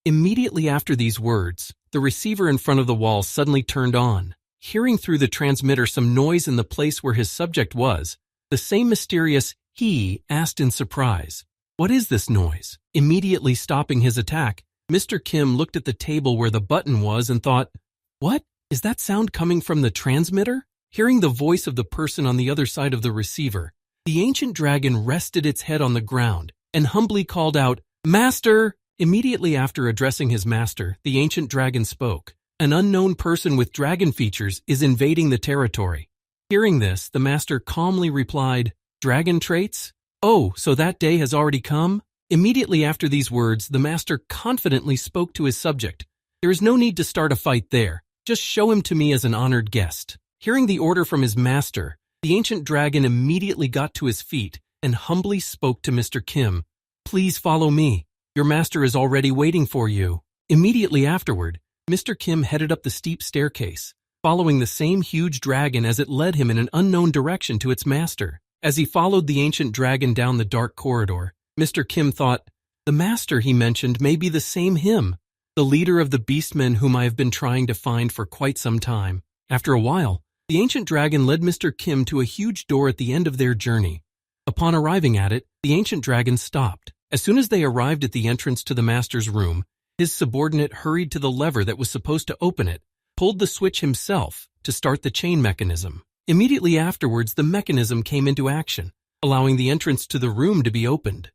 Immediately after these words, the receiver in front of the wall suddenly turned on. Hearing through the transmitter some noise in the place where his subject was, the same mysterious he asked in surprise, "What is this noise?" Immediately stopping his attack, Mr. Kim looked at the table where the button was and thought, "What? Is that sound coming from the transmitter?" Hearing the voice of the person on the other side of the receiver, the ancient dragon rested its head on the ground and humbly called out, "Master!" Immediately after addressing his master, the ancient dragon spoke. "An unknown person with dragon features is invading the territory." Hearing this, the master calmly replied, "Dragon traits? Oh, so that day has already come?" Immediately after these words, the master confidently spoke to his subject. "There is no need to start a fight there. Just show him to me as an honored guest." Hearing the order from his master, the ancient dragon immediately got to his feet and humbly spoke to Mr. Kim. "Please follow me. Your master is already waiting for you." Immediately afterward, Mr. Kim headed up the steep staircase, following the same huge dragon as it led him in an unknown direction to its master. As he followed the ancient dragon down the dark corridor, Mr. Kim thought, "The master he mentioned may be the same him, the leader of the beastmen whom I have been trying to find for quite some time." After a while, the ancient dragon led Mr. Kim to a huge door at the end of their journey. Upon arriving at it, the ancient dragon stopped. As soon as they arrived at the entrance to the master's room, his subordinate hurried to the lever that was supposed to open it, pulled the switch himself to start the chain mechanism. Immediately afterwards, the mechanism came into action, allowing the entrance to the room to be opened.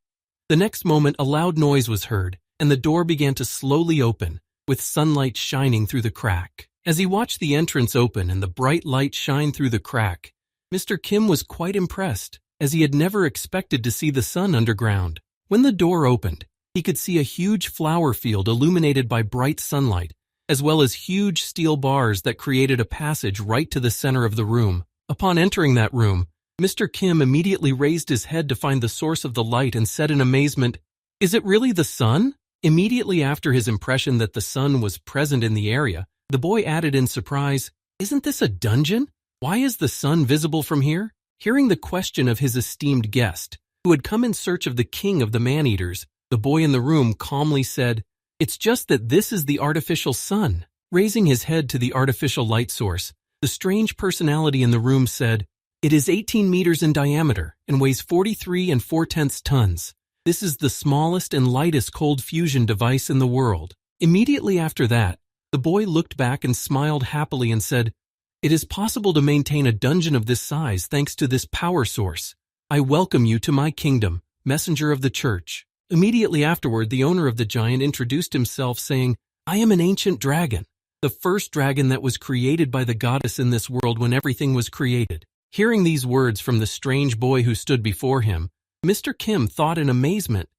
The next moment, a loud noise was heard, and the door began to slowly open, with sunlight shining through the crack. As he watched the entrance open and the bright light shine through the crack, Mr. Kim was quite impressed, as he had never expected to see the sun underground. When the door opened, he could see a huge flower field illuminated by bright sunlight, as well as huge steel bars that created a passage right to the center of the room. Upon entering that room, Mr. Kim immediately raised his head to find the source of the light and said in amazement, "Is it really the sun?" Immediately after his impression that the sun was present in the area, the boy added in surprise, "Isn't this a dungeon? Why is the sun visible from here?" Hearing the question of his esteemed guest, who had come in search of the king of the man-eaters, the boy in the room calmly said, "It's just that this is the artificial sun." Raising his head to the artificial light source, the strange personality in the room said, "It is 18 meters in diameter and weighs 43 and 4/10 tons. This is the smallest and lightest cold fusion device in the world." Immediately after that, the boy looked back and smiled happily and said, "It is possible to maintain a dungeon of this size thanks to this power source. I welcome you to my kingdom, messenger of the church." Immediately afterward, the owner of the giant introduced himself saying, "I am an ancient dragon, the first dragon that was created by the goddess in this world when everything was created." Hearing these words from the strange boy who stood before him, Mr. Kim thought in amazement,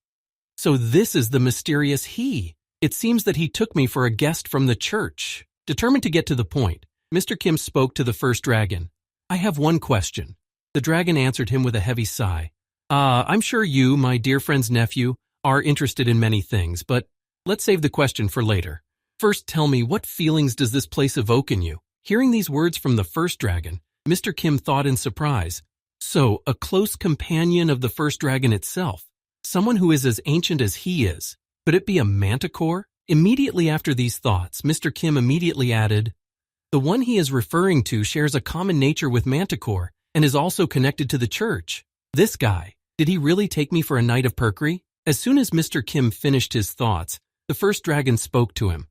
"So this is the mysterious he. It seems that he took me for a guest from the church." Determined to get to the point, Mr. Kim spoke to the first dragon. "I have one question." The dragon answered him with a heavy sigh. I'm sure you, my dear friend's nephew, are interested in many things, but let's save the question for later. First, tell me, what feelings does this place evoke in you?" Hearing these words from the first dragon, Mr. Kim thought in surprise. So, a close companion of the first dragon itself, someone who is as ancient as he is. Could it be a manticore? Immediately after these thoughts, Mr. Kim immediately added, "The one he is referring to shares a common nature with manticore and is also connected to the church. This guy, did he really take me for a knight of Perkery?" As soon as Mr. Kim finished his thoughts, the first dragon spoke to him.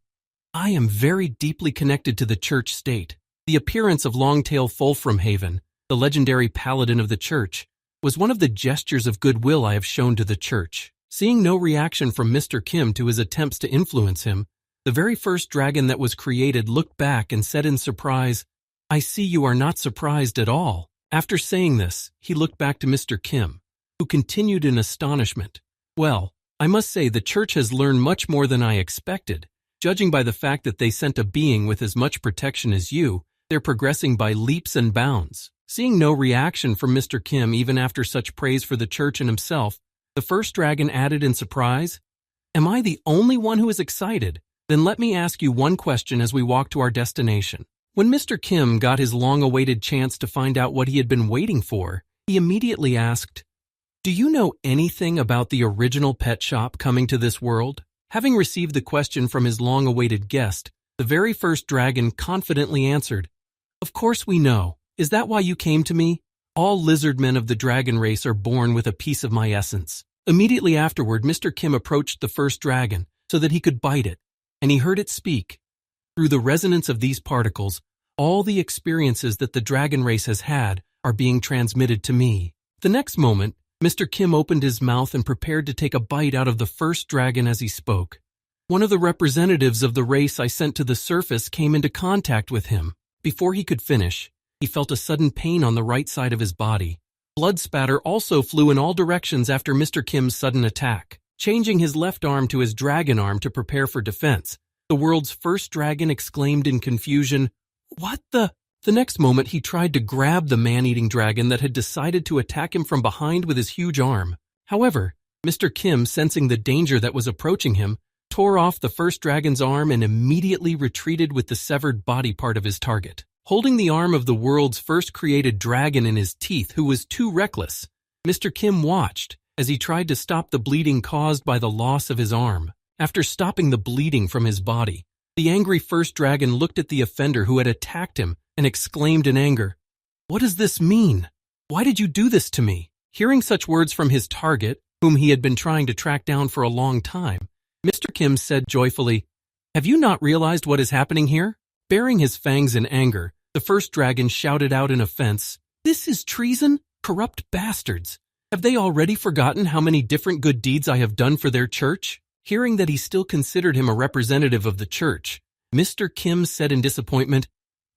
"I am very deeply connected to the church state. The appearance of Longtail Fulframhaven, the legendary paladin of the church, was one of the gestures of goodwill I have shown to the church." Seeing no reaction from Mr. Kim to his attempts to influence him, the very first dragon that was created looked back and said in surprise, "I see you are not surprised at all." After saying this, he looked back to Mr. Kim, who continued in astonishment. "Well, I must say the church has learned much more than I expected. Judging by the fact that they sent a being with as much protection as you, they're progressing by leaps and bounds." Seeing no reaction from Mr. Kim even after such praise for the church and himself, the first dragon added in surprise, "Am I the only one who is excited? Then let me ask you one question as we walk to our destination." When Mr. Kim got his long-awaited chance to find out what he had been waiting for, he immediately asked, "Do you know anything about the original pet shop coming to this world?" Having received the question from his long-awaited guest, the very first dragon confidently answered, "Of course we know. Is that why you came to me? All lizard men of the dragon race are born with a piece of my essence." Immediately afterward, Mr. Kim approached the first dragon so that he could bite it, and he heard it speak. "Through the resonance of these particles, all the experiences that the dragon race has had are being transmitted to me." The next moment, Mr. Kim opened his mouth and prepared to take a bite out of the first dragon as he spoke. "One of the representatives of the race I sent to the surface came into contact with him." Before he could finish, he felt a sudden pain on the right side of his body. Blood spatter also flew in all directions after Mr. Kim's sudden attack. Changing his left arm to his dragon arm to prepare for defense, the world's first dragon exclaimed in confusion, "What the?" The next moment, he tried to grab the man-eating dragon that had decided to attack him from behind with his huge arm. However, Mr. Kim, sensing the danger that was approaching him, tore off the first dragon's arm and immediately retreated with the severed body part of his target. Holding the arm of the world's first created dragon in his teeth, who was too reckless, Mr. Kim watched as he tried to stop the bleeding caused by the loss of his arm. After stopping the bleeding from his body, the angry first dragon looked at the offender who had attacked him and exclaimed in anger, "What does this mean? Why did you do this to me?" Hearing such words from his target, whom he had been trying to track down for a long time, Mr. Kim said joyfully, "Have you not realized what is happening here?" Baring his fangs in anger, the first dragon shouted out in offense, "This is treason! Corrupt bastards! Have they already forgotten how many different good deeds I have done for their church?" Hearing that he still considered him a representative of the church, Mr. Kim said in disappointment,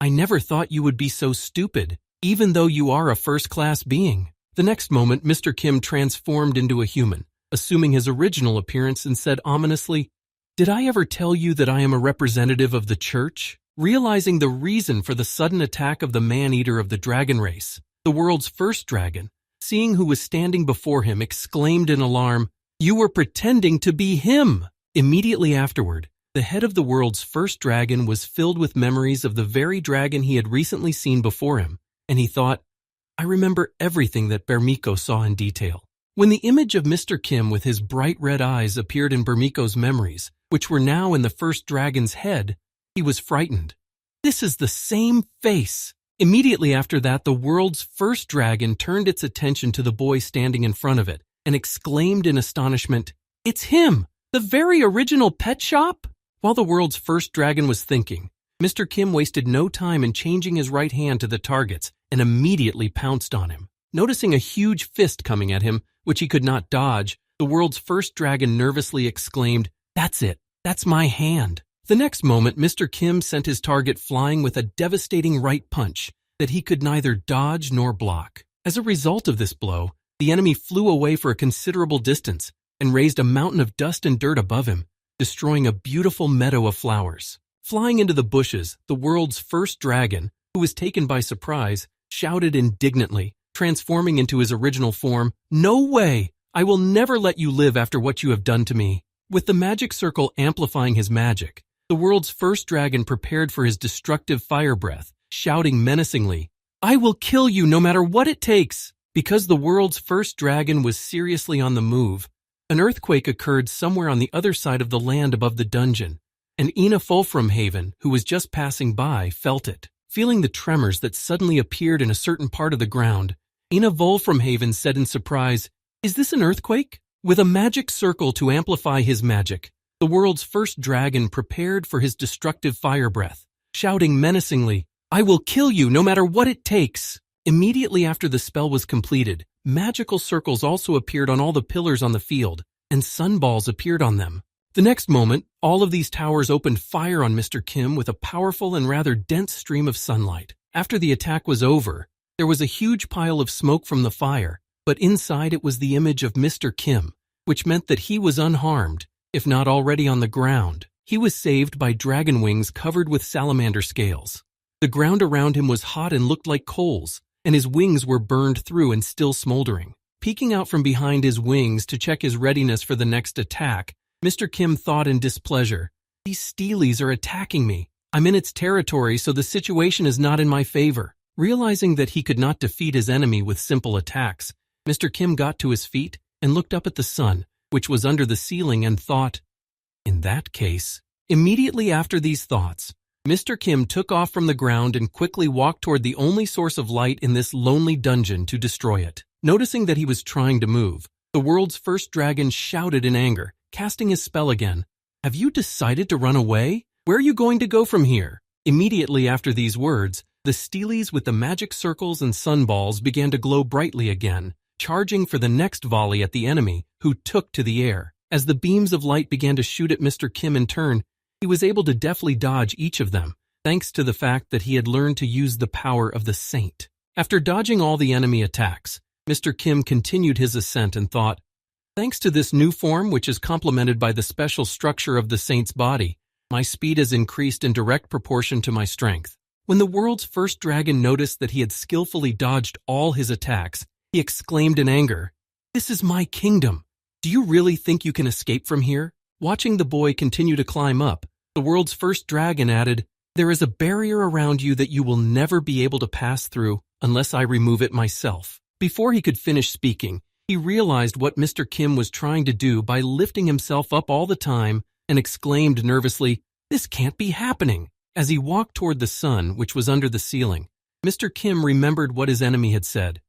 "I never thought you would be so stupid, even though you are a first-class being." The next moment, Mr. Kim transformed into a human, assuming his original appearance, and said ominously, "Did I ever tell you that I am a representative of the church?" Realizing the reason for the sudden attack of the man-eater of the dragon race, the world's first dragon, seeing who was standing before him, exclaimed in alarm, "You were pretending to be him!" Immediately afterward, the head of the world's first dragon was filled with memories of the very dragon he had recently seen before him, and he thought, I remember everything that Bermiko saw in detail. When the image of Mr. Kim with his bright red eyes appeared in Bermiko's memories, which were now in the first dragon's head, he was frightened. This is the same face! Immediately after that, the world's first dragon turned its attention to the boy standing in front of it and exclaimed in astonishment, "It's him! The very original pet shop?" While the world's first dragon was thinking, Mr. Kim wasted no time in changing his right hand to the targets and immediately pounced on him. Noticing a huge fist coming at him, which he could not dodge, the world's first dragon nervously exclaimed, "That's it! That's my hand!" The next moment, Mr. Kim sent his target flying with a devastating right punch that he could neither dodge nor block. As a result of this blow, the enemy flew away for a considerable distance and raised a mountain of dust and dirt above him, destroying a beautiful meadow of flowers. Flying into the bushes, the world's first dragon, who was taken by surprise, shouted indignantly, transforming into his original form, "No way! I will never let you live after what you have done to me." With the magic circle amplifying his magic, the world's first dragon prepared for his destructive fire breath, shouting menacingly, "I will kill you no matter what it takes!" Because the world's first dragon was seriously on the move, an earthquake occurred somewhere on the other side of the land above the dungeon, and Ina Fulframhaven, who was just passing by, felt it. Feeling the tremors that suddenly appeared in a certain part of the ground, Ina Fulframhaven said in surprise, "Is this an earthquake?" With a magic circle to amplify his magic, the world's first dragon prepared for his destructive fire breath, shouting menacingly, "I will kill you no matter what it takes!" Immediately after the spell was completed, magical circles also appeared on all the pillars on the field, and sunballs appeared on them. The next moment, all of these towers opened fire on Mr. Kim with a powerful and rather dense stream of sunlight. After the attack was over, there was a huge pile of smoke from the fire, but inside it was the image of Mr. Kim, which meant that he was unharmed, if not already on the ground. He was saved by dragon wings covered with salamander scales. The ground around him was hot and looked like coals, and his wings were burned through and still smoldering. Peeking out from behind his wings to check his readiness for the next attack, Mr. Kim thought in displeasure, "These steelies are attacking me. I'm in its territory, so the situation is not in my favor." Realizing that he could not defeat his enemy with simple attacks, Mr. Kim got to his feet and looked up at the sun, which was under the ceiling, and thought, "In that case." Immediately after these thoughts, Mr. Kim took off from the ground and quickly walked toward the only source of light in this lonely dungeon to destroy it. Noticing that he was trying to move, the world's first dragon shouted in anger, casting his spell again, "Have you decided to run away? Where are you going to go from here?" Immediately after these words, the steelies with the magic circles and sunballs began to glow brightly again, charging for the next volley at the enemy, who took to the air. As the beams of light began to shoot at Mr. Kim in turn, he was able to deftly dodge each of them, thanks to the fact that he had learned to use the power of the saint. After dodging all the enemy attacks, Mr. Kim continued his ascent and thought, "Thanks to this new form, which is complemented by the special structure of the saint's body, my speed has increased in direct proportion to my strength." When the world's first dragon noticed that he had skillfully dodged all his attacks, he exclaimed in anger, "This is my kingdom. Do you really think you can escape from here?" Watching the boy continue to climb up, the world's first dragon added, "There is a barrier around you that you will never be able to pass through unless I remove it myself." Before he could finish speaking, he realized what Mr. Kim was trying to do by lifting himself up all the time and exclaimed nervously, "This can't be happening." As he walked toward the sun, which was under the ceiling, Mr. Kim remembered what his enemy had said.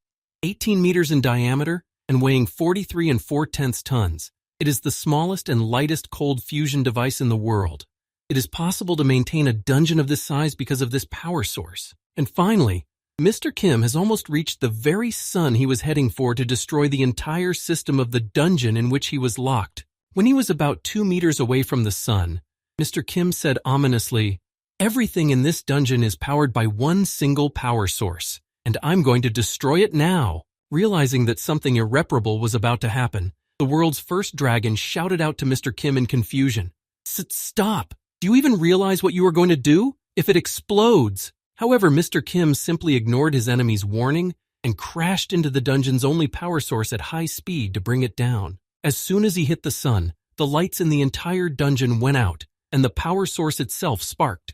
18 meters in diameter and weighing 43 4/10 tons. It is the smallest and lightest cold fusion device in the world. It is possible to maintain a dungeon of this size because of this power source. And finally, Mr. Kim has almost reached the very sun he was heading for to destroy the entire system of the dungeon in which he was locked. When he was about 2 meters away from the sun, Mr. Kim said ominously, "Everything in this dungeon is powered by one single power source, and I'm going to destroy it now." Realizing that something irreparable was about to happen, the world's first dragon shouted out to Mr. Kim in confusion, "Stop! Do you even realize what you are going to do? If it explodes!" However, Mr. Kim simply ignored his enemy's warning and crashed into the dungeon's only power source at high speed to bring it down. As soon as he hit the sun, the lights in the entire dungeon went out, and the power source itself sparked.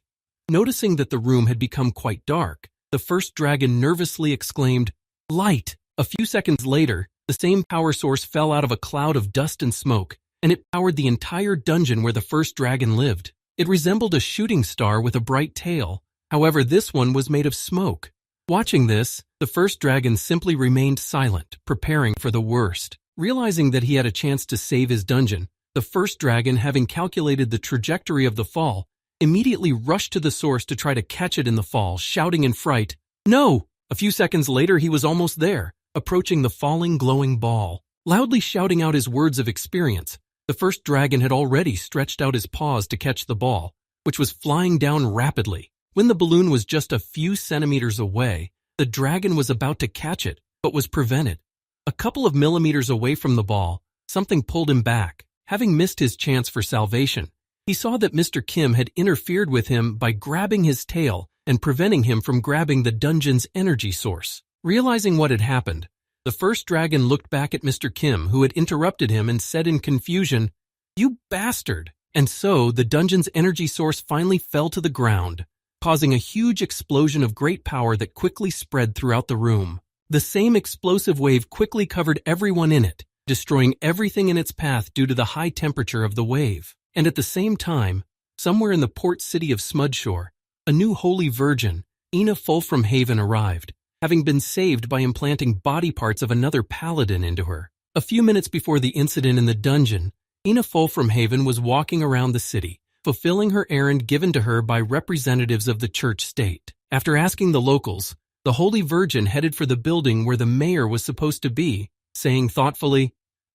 Noticing that the room had become quite dark, the first dragon nervously exclaimed, Light! A few seconds later, the same power source fell out of a cloud of dust and smoke, and it powered the entire dungeon where the first dragon lived. It resembled a shooting star with a bright tail. However, this one was made of smoke. Watching this, the first dragon simply remained silent, preparing for the worst. Realizing that he had a chance to save his dungeon, the first dragon, having calculated the trajectory of the fall, immediately rushed to the source to try to catch it in the fall, shouting in fright, "No!" A few seconds later, he was almost there, approaching the falling, glowing ball. Loudly shouting out his words of experience, the first dragon had already stretched out his paws to catch the ball, which was flying down rapidly. When the balloon was just a few centimeters away, the dragon was about to catch it, but was prevented. A couple of millimeters away from the ball, something pulled him back. Having missed his chance for salvation, he saw that Mr. Kim had interfered with him by grabbing his tail and preventing him from grabbing the dungeon's energy source. Realizing what had happened, the first dragon looked back at Mr. Kim, who had interrupted him, and said in confusion, "You bastard!" And so the dungeon's energy source finally fell to the ground, causing a huge explosion of great power that quickly spread throughout the room. The same explosive wave quickly covered everyone in it, destroying everything in its path due to the high temperature of the wave. And at the same time, somewhere in the port city of Smudshore, a new holy virgin, Ina Fulframhaven, arrived, having been saved by implanting body parts of another paladin into her. A few minutes before the incident in the dungeon, Ina Fulframhaven was walking around the city, fulfilling her errand given to her by representatives of the church state. After asking the locals, the Holy Virgin headed for the building where the mayor was supposed to be, saying thoughtfully,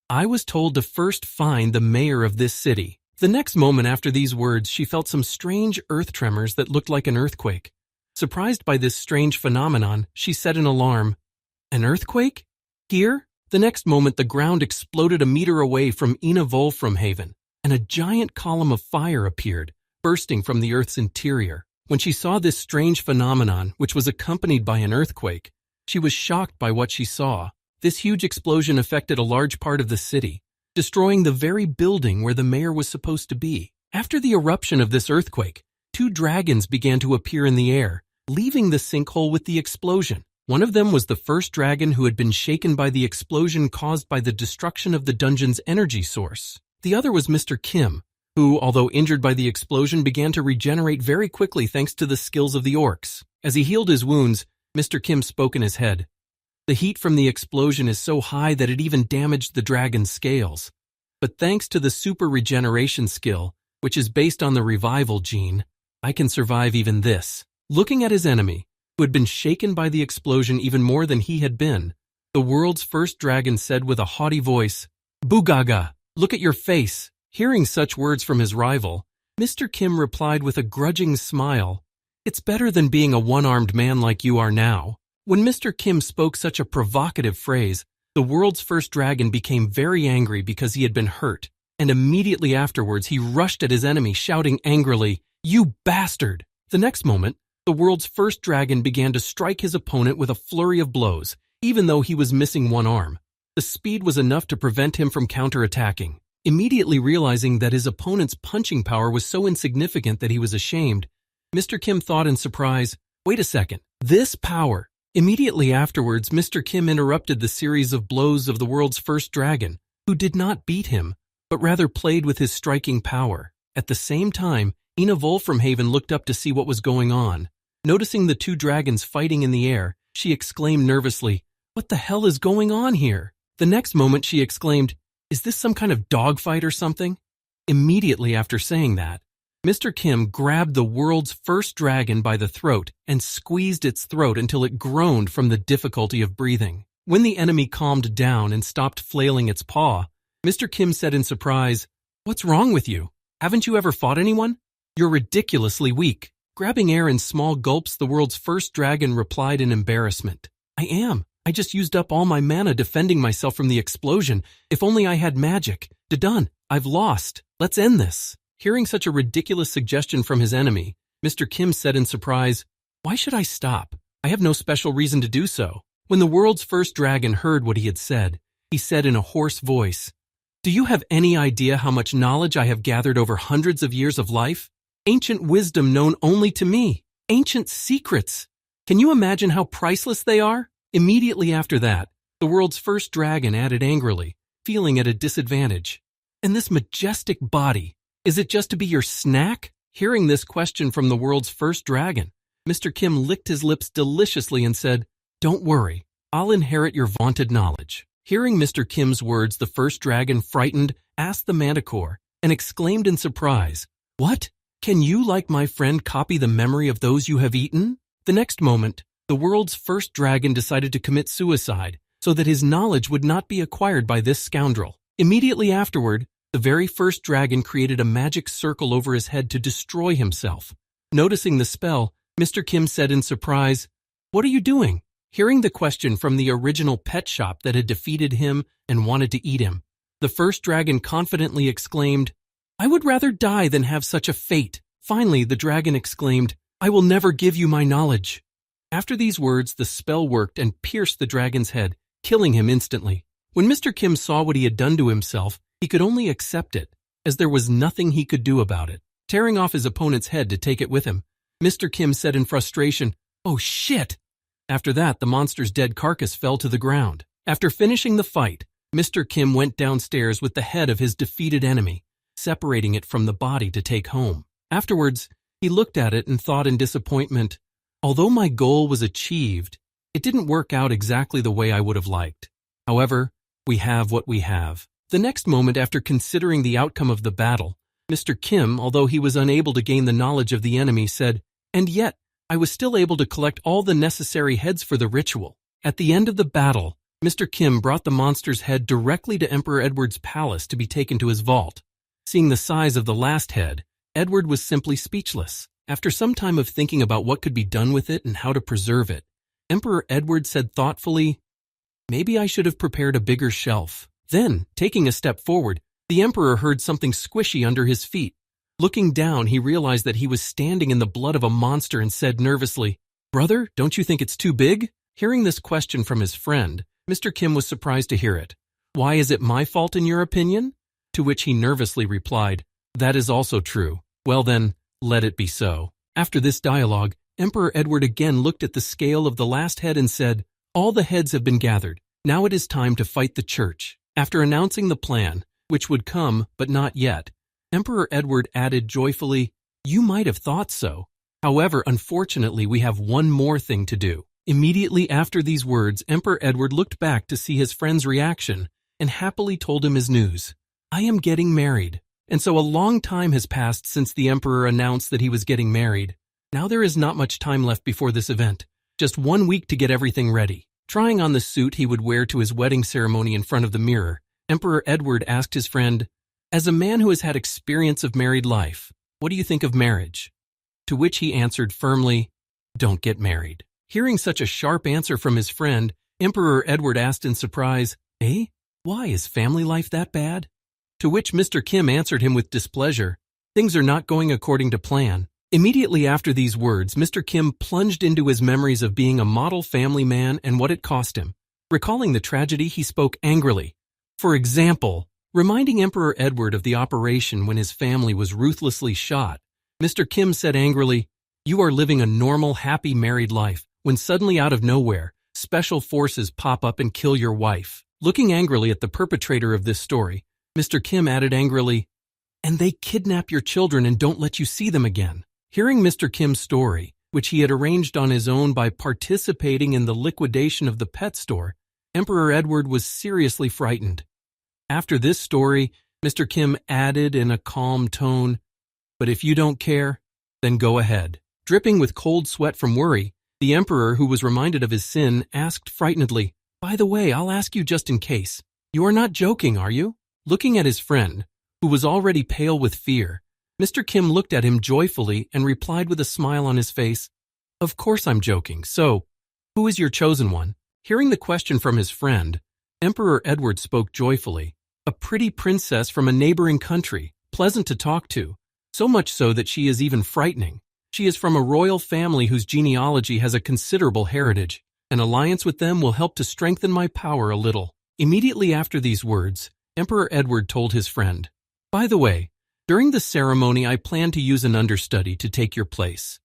"I was told to first find the mayor of this city." The next moment after these words, she felt some strange earth tremors that looked like an earthquake. Surprised by this strange phenomenon, she said in alarm, "An earthquake? Here?" The next moment, the ground exploded a meter away from Ina Fulframhaven, and a giant column of fire appeared, bursting from the earth's interior. When she saw this strange phenomenon, which was accompanied by an earthquake, she was shocked by what she saw. This huge explosion affected a large part of the city, destroying the very building where the mayor was supposed to be. After the eruption of this earthquake, 2 dragons began to appear in the air, leaving the sinkhole with the explosion. One of them was the first dragon, who had been shaken by the explosion caused by the destruction of the dungeon's energy source. The other was Mr. Kim, who, although injured by the explosion, began to regenerate very quickly thanks to the skills of the orcs. As he healed his wounds, Mr. Kim spoke in his head. "The heat from the explosion is so high that it even damaged the dragon's scales. But thanks to the super regeneration skill, which is based on the revival gene, I can survive even this." Looking at his enemy, who had been shaken by the explosion even more than he had been, the world's first dragon said with a haughty voice, "Boogaga, look at your face." Hearing such words from his rival, Mr. Kim replied with a grudging smile, "It's better than being a one-armed man like you are now." When Mr. Kim spoke such a provocative phrase, the world's first dragon became very angry because he had been hurt, and immediately afterwards he rushed at his enemy, shouting angrily, "You bastard!" The next moment, the world's first dragon began to strike his opponent with a flurry of blows, even though he was missing one arm. The speed was enough to prevent him from counterattacking. Immediately realizing that his opponent's punching power was so insignificant that he was ashamed, Mr. Kim thought in surprise, "Wait a second, this power." Immediately afterwards, Mr. Kim interrupted the series of blows of the world's first dragon, who did not beat him, but rather played with his striking power. At the same time, Ina Fulframhaven looked up to see what was going on. Noticing the 2 dragons fighting in the air, she exclaimed nervously, "What the hell is going on here?" The next moment she exclaimed, "Is this some kind of dogfight or something?" Immediately after saying that, Mr. Kim grabbed the world's first dragon by the throat and squeezed its throat until it groaned from the difficulty of breathing. When the enemy calmed down and stopped flailing its paw, Mr. Kim said in surprise, "What's wrong with you? Haven't you ever fought anyone? You're ridiculously weak." Grabbing air in small gulps, the world's first dragon replied in embarrassment, "I am. I just used up all my mana defending myself from the explosion. If only I had magic. Done. I've lost. Let's end this." Hearing such a ridiculous suggestion from his enemy, Mr. Kim said in surprise, "Why should I stop? I have no special reason to do so." When the world's first dragon heard what he had said, he said in a hoarse voice, "Do you have any idea how much knowledge I have gathered over hundreds of years of life? Ancient wisdom known only to me. Ancient secrets. Can you imagine how priceless they are? Immediately after that, the world's first dragon added angrily, feeling at a disadvantage. And this majestic body, is it just to be your snack? Hearing this question from the world's first dragon, Mr. Kim licked his lips deliciously and said, "Don't worry, I'll inherit your vaunted knowledge." Hearing Mr. Kim's words, the first dragon, frightened, asked the manticore and exclaimed in surprise, "What? Can you, like my friend, copy the memory of those you have eaten?" The next moment, the world's first dragon decided to commit suicide so that his knowledge would not be acquired by this scoundrel. Immediately afterward, the very first dragon created a magic circle over his head to destroy himself. Noticing the spell, Mr. Kim said in surprise, "What are you doing?" Hearing the question from the original pet shop that had defeated him and wanted to eat him, the first dragon confidently exclaimed, "I would rather die than have such a fate." Finally, the dragon exclaimed, "I will never give you my knowledge." After these words, the spell worked and pierced the dragon's head, killing him instantly. When Mr. Kim saw what he had done to himself, he could only accept it, as there was nothing he could do about it. Tearing off his opponent's head to take it with him, Mr. Kim said in frustration, "Oh shit!" After that, the monster's dead carcass fell to the ground. After finishing the fight, Mr. Kim went downstairs with the head of his defeated enemy, separating it from the body to take home. Afterwards, he looked at it and thought in disappointment, "Although my goal was achieved, it didn't work out exactly the way I would have liked. However, we have what we have." The next moment, after considering the outcome of the battle, Mr. Kim, although he was unable to gain the knowledge of the enemy, said, "And yet, I was still able to collect all the necessary heads for the ritual." At the end of the battle, Mr. Kim brought the monster's head directly to Emperor Edward's palace to be taken to his vault. Seeing the size of the last head, Edward was simply speechless. After some time of thinking about what could be done with it and how to preserve it, Emperor Edward said thoughtfully, "Maybe I should have prepared a bigger shelf." Then, taking a step forward, the emperor heard something squishy under his feet. Looking down, he realized that he was standing in the blood of a monster and said nervously, "Brother, don't you think it's too big?" Hearing this question from his friend, Mr. Kim was surprised to hear it. "Why is it my fault in your opinion?" To which he nervously replied, "That is also true. Well then, let it be so." After this dialogue, Emperor Edward again looked at the scale of the last head and said, "All the heads have been gathered. Now it is time to fight the church." After announcing the plan, which would come but not yet, Emperor Edward added joyfully, "You might have thought so. However, unfortunately, we have one more thing to do." Immediately after these words, Emperor Edward looked back to see his friend's reaction and happily told him his news. "I am getting married." And so a long time has passed since the emperor announced that he was getting married. Now there is not much time left before this event, just 1 week to get everything ready. Trying on the suit he would wear to his wedding ceremony in front of the mirror, Emperor Edward asked his friend, "As a man who has had experience of married life, what do you think of marriage?" To which he answered firmly, "Don't get married." Hearing such a sharp answer from his friend, Emperor Edward asked in surprise, "Eh? Why, is family life that bad?" To which Mr. Kim answered him with displeasure, "Things are not going according to plan." Immediately after these words, Mr. Kim plunged into his memories of being a model family man and what it cost him. Recalling the tragedy, he spoke angrily. For example, reminding Emperor Edward of the operation when his family was ruthlessly shot, Mr. Kim said angrily, "You are living a normal, happy married life when suddenly out of nowhere, special forces pop up and kill your wife." Looking angrily at the perpetrator of this story, Mr. Kim added angrily, "And they kidnap your children and don't let you see them again." Hearing Mr. Kim's story, which he had arranged on his own by participating in the liquidation of the pet store, Emperor Edward was seriously frightened. After this story, Mr. Kim added in a calm tone, "But if you don't care, then go ahead." Dripping with cold sweat from worry, the emperor, who was reminded of his sin, asked frightenedly, "By the way, I'll ask you just in case. You are not joking, are you?" Looking at his friend, who was already pale with fear, Mr. Kim looked at him joyfully and replied with a smile on his face, "Of course I'm joking. So, who is your chosen one?" Hearing the question from his friend, Emperor Edward spoke joyfully, "A pretty princess from a neighboring country, pleasant to talk to, so much so that she is even frightening. She is from a royal family whose genealogy has a considerable heritage. An alliance with them will help to strengthen my power a little." Immediately after these words, Emperor Edward told his friend, "By the way, during the ceremony I plan to use an understudy to take your place."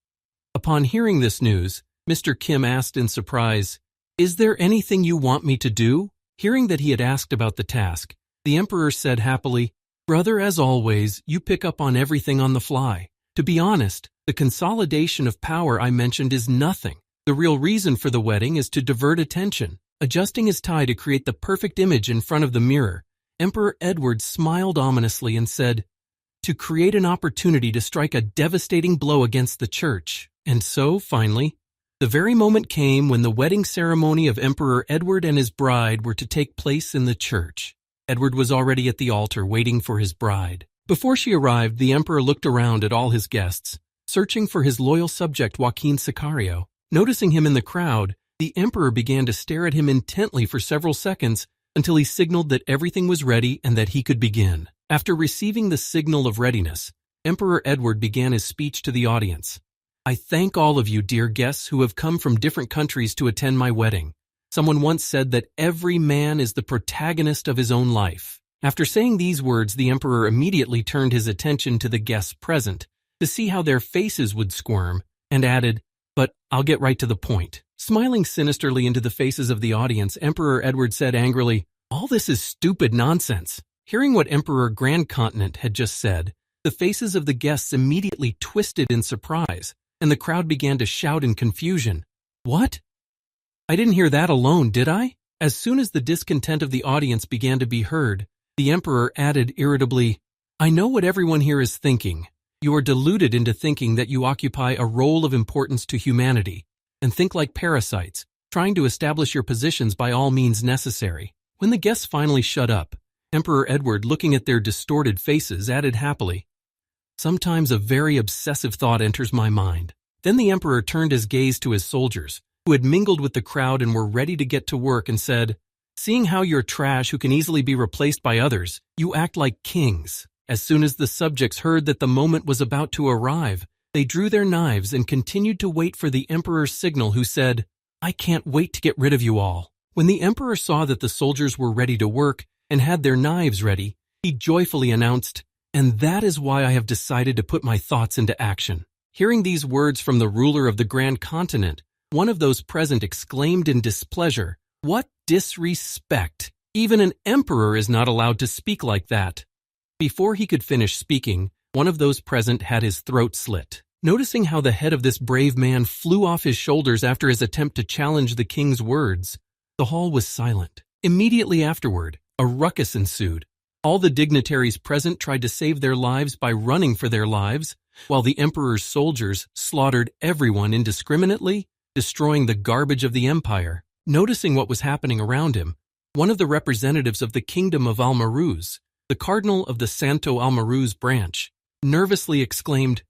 Upon hearing this news, Mr. Kim asked in surprise, "Is there anything you want me to do?" Hearing that he had asked about the task, the emperor said happily, "Brother, as always, you pick up on everything on the fly. To be honest, the consolidation of power I mentioned is nothing. The real reason for the wedding is to divert attention." Adjusting his tie to create the perfect image in front of the mirror, Emperor Edward smiled ominously and said, "To create an opportunity to strike a devastating blow against the church." And so, finally, the very moment came when the wedding ceremony of Emperor Edward and his bride were to take place in the church. Edward was already at the altar waiting for his bride. Before she arrived, the emperor looked around at all his guests, searching for his loyal subject Joaquin Sicario. Noticing him in the crowd, the emperor began to stare at him intently for several seconds until he signaled that everything was ready and that he could begin. After receiving the signal of readiness, Emperor Edward began his speech to the audience. "I thank all of you, dear guests, who have come from different countries to attend my wedding. Someone once said that every man is the protagonist of his own life." After saying these words, the emperor immediately turned his attention to the guests present to see how their faces would squirm, and added, "But I'll get right to the point." Smiling sinisterly into the faces of the audience, Emperor Edward said angrily, "All this is stupid nonsense." Hearing what Emperor Grand Continent had just said, the faces of the guests immediately twisted in surprise, and the crowd began to shout in confusion. "What? I didn't hear that alone, did I?" As soon as the discontent of the audience began to be heard, the emperor added irritably, "I know what everyone here is thinking. You are deluded into thinking that you occupy a role of importance to humanity, and think like parasites, trying to establish your positions by all means necessary." When the guests finally shut up, Emperor Edward, looking at their distorted faces, added happily, "Sometimes a very obsessive thought enters my mind." Then the emperor turned his gaze to his soldiers, who had mingled with the crowd and were ready to get to work, and said, "Seeing how you're trash who can easily be replaced by others, you act like kings." As soon as the subjects heard that the moment was about to arrive, they drew their knives and continued to wait for the emperor's signal, who said, "I can't wait to get rid of you all." When the emperor saw that the soldiers were ready to work and had their knives ready, he joyfully announced, "And that is why I have decided to put my thoughts into action." Hearing these words from the ruler of the Grand Continent, one of those present exclaimed in displeasure, "What disrespect! Even an emperor is not allowed to speak like that." Before he could finish speaking, one of those present had his throat slit. Noticing how the head of this brave man flew off his shoulders after his attempt to challenge the king's words, the hall was silent. Immediately afterward, a ruckus ensued. All the dignitaries present tried to save their lives by running for their lives, while the emperor's soldiers slaughtered everyone indiscriminately, destroying the garbage of the empire. Noticing what was happening around him, one of the representatives of the kingdom of Almaruz, the cardinal of the Santo Almaruz branch, nervously exclaimed,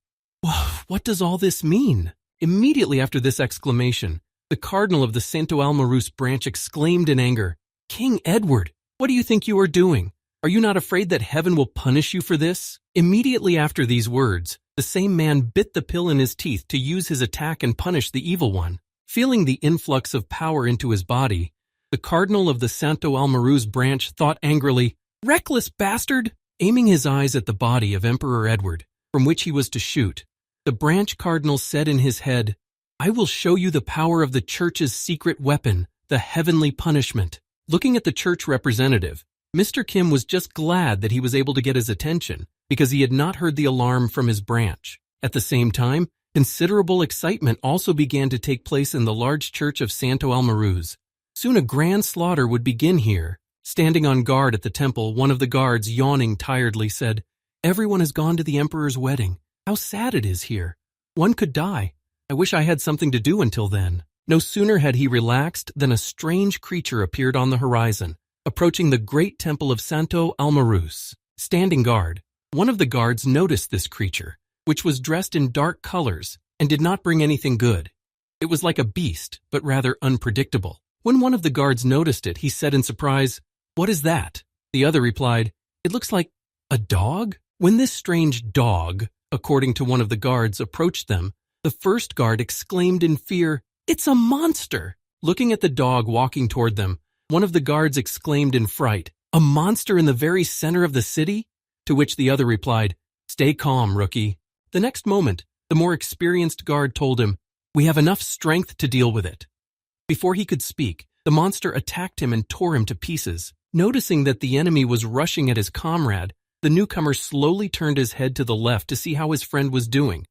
"What does all this mean?" Immediately after this exclamation, the cardinal of the Santo Almaruz branch exclaimed in anger, "King Edward, what do you think you are doing? Are you not afraid that heaven will punish you for this?" Immediately after these words, the same man bit the pill in his teeth to use his attack and punish the evil one. Feeling the influx of power into his body, the cardinal of the Santo Almaruz branch thought angrily, "Reckless bastard!" Aiming his eyes at the body of Emperor Edward, from which he was to shoot, the branch cardinal said in his head, "I will show you the power of the church's secret weapon, the heavenly punishment." Looking at the church representative, Mr. Kim was just glad that he was able to get his attention because he had not heard the alarm from his branch. At the same time, considerable excitement also began to take place in the large church of Santo Almaruz. Soon a grand slaughter would begin here. Standing on guard at the temple, one of the guards, yawning tiredly, said, "Everyone has gone to the emperor's wedding. How sad it is here. One could die. I wish I had something to do until then." No sooner had he relaxed than a strange creature appeared on the horizon, approaching the great temple of Santo Almaruz. Standing guard, one of the guards noticed this creature, which was dressed in dark colors and did not bring anything good. It was like a beast, but rather unpredictable. When one of the guards noticed it, he said in surprise, "What is that?" The other replied, "It looks like a dog." When this strange dog, according to one of the guards, approached them, the first guard exclaimed in fear, "It's a monster!" Looking at the dog walking toward them, one of the guards exclaimed in fright, "A monster in the very center of the city?" To which the other replied, "Stay calm, rookie." The next moment, the more experienced guard told him, "We have enough strength to deal with it." Before he could speak, the monster attacked him and tore him to pieces. Noticing that the enemy was rushing at his comrade, the newcomer slowly turned his head to the left to see how his friend was doing,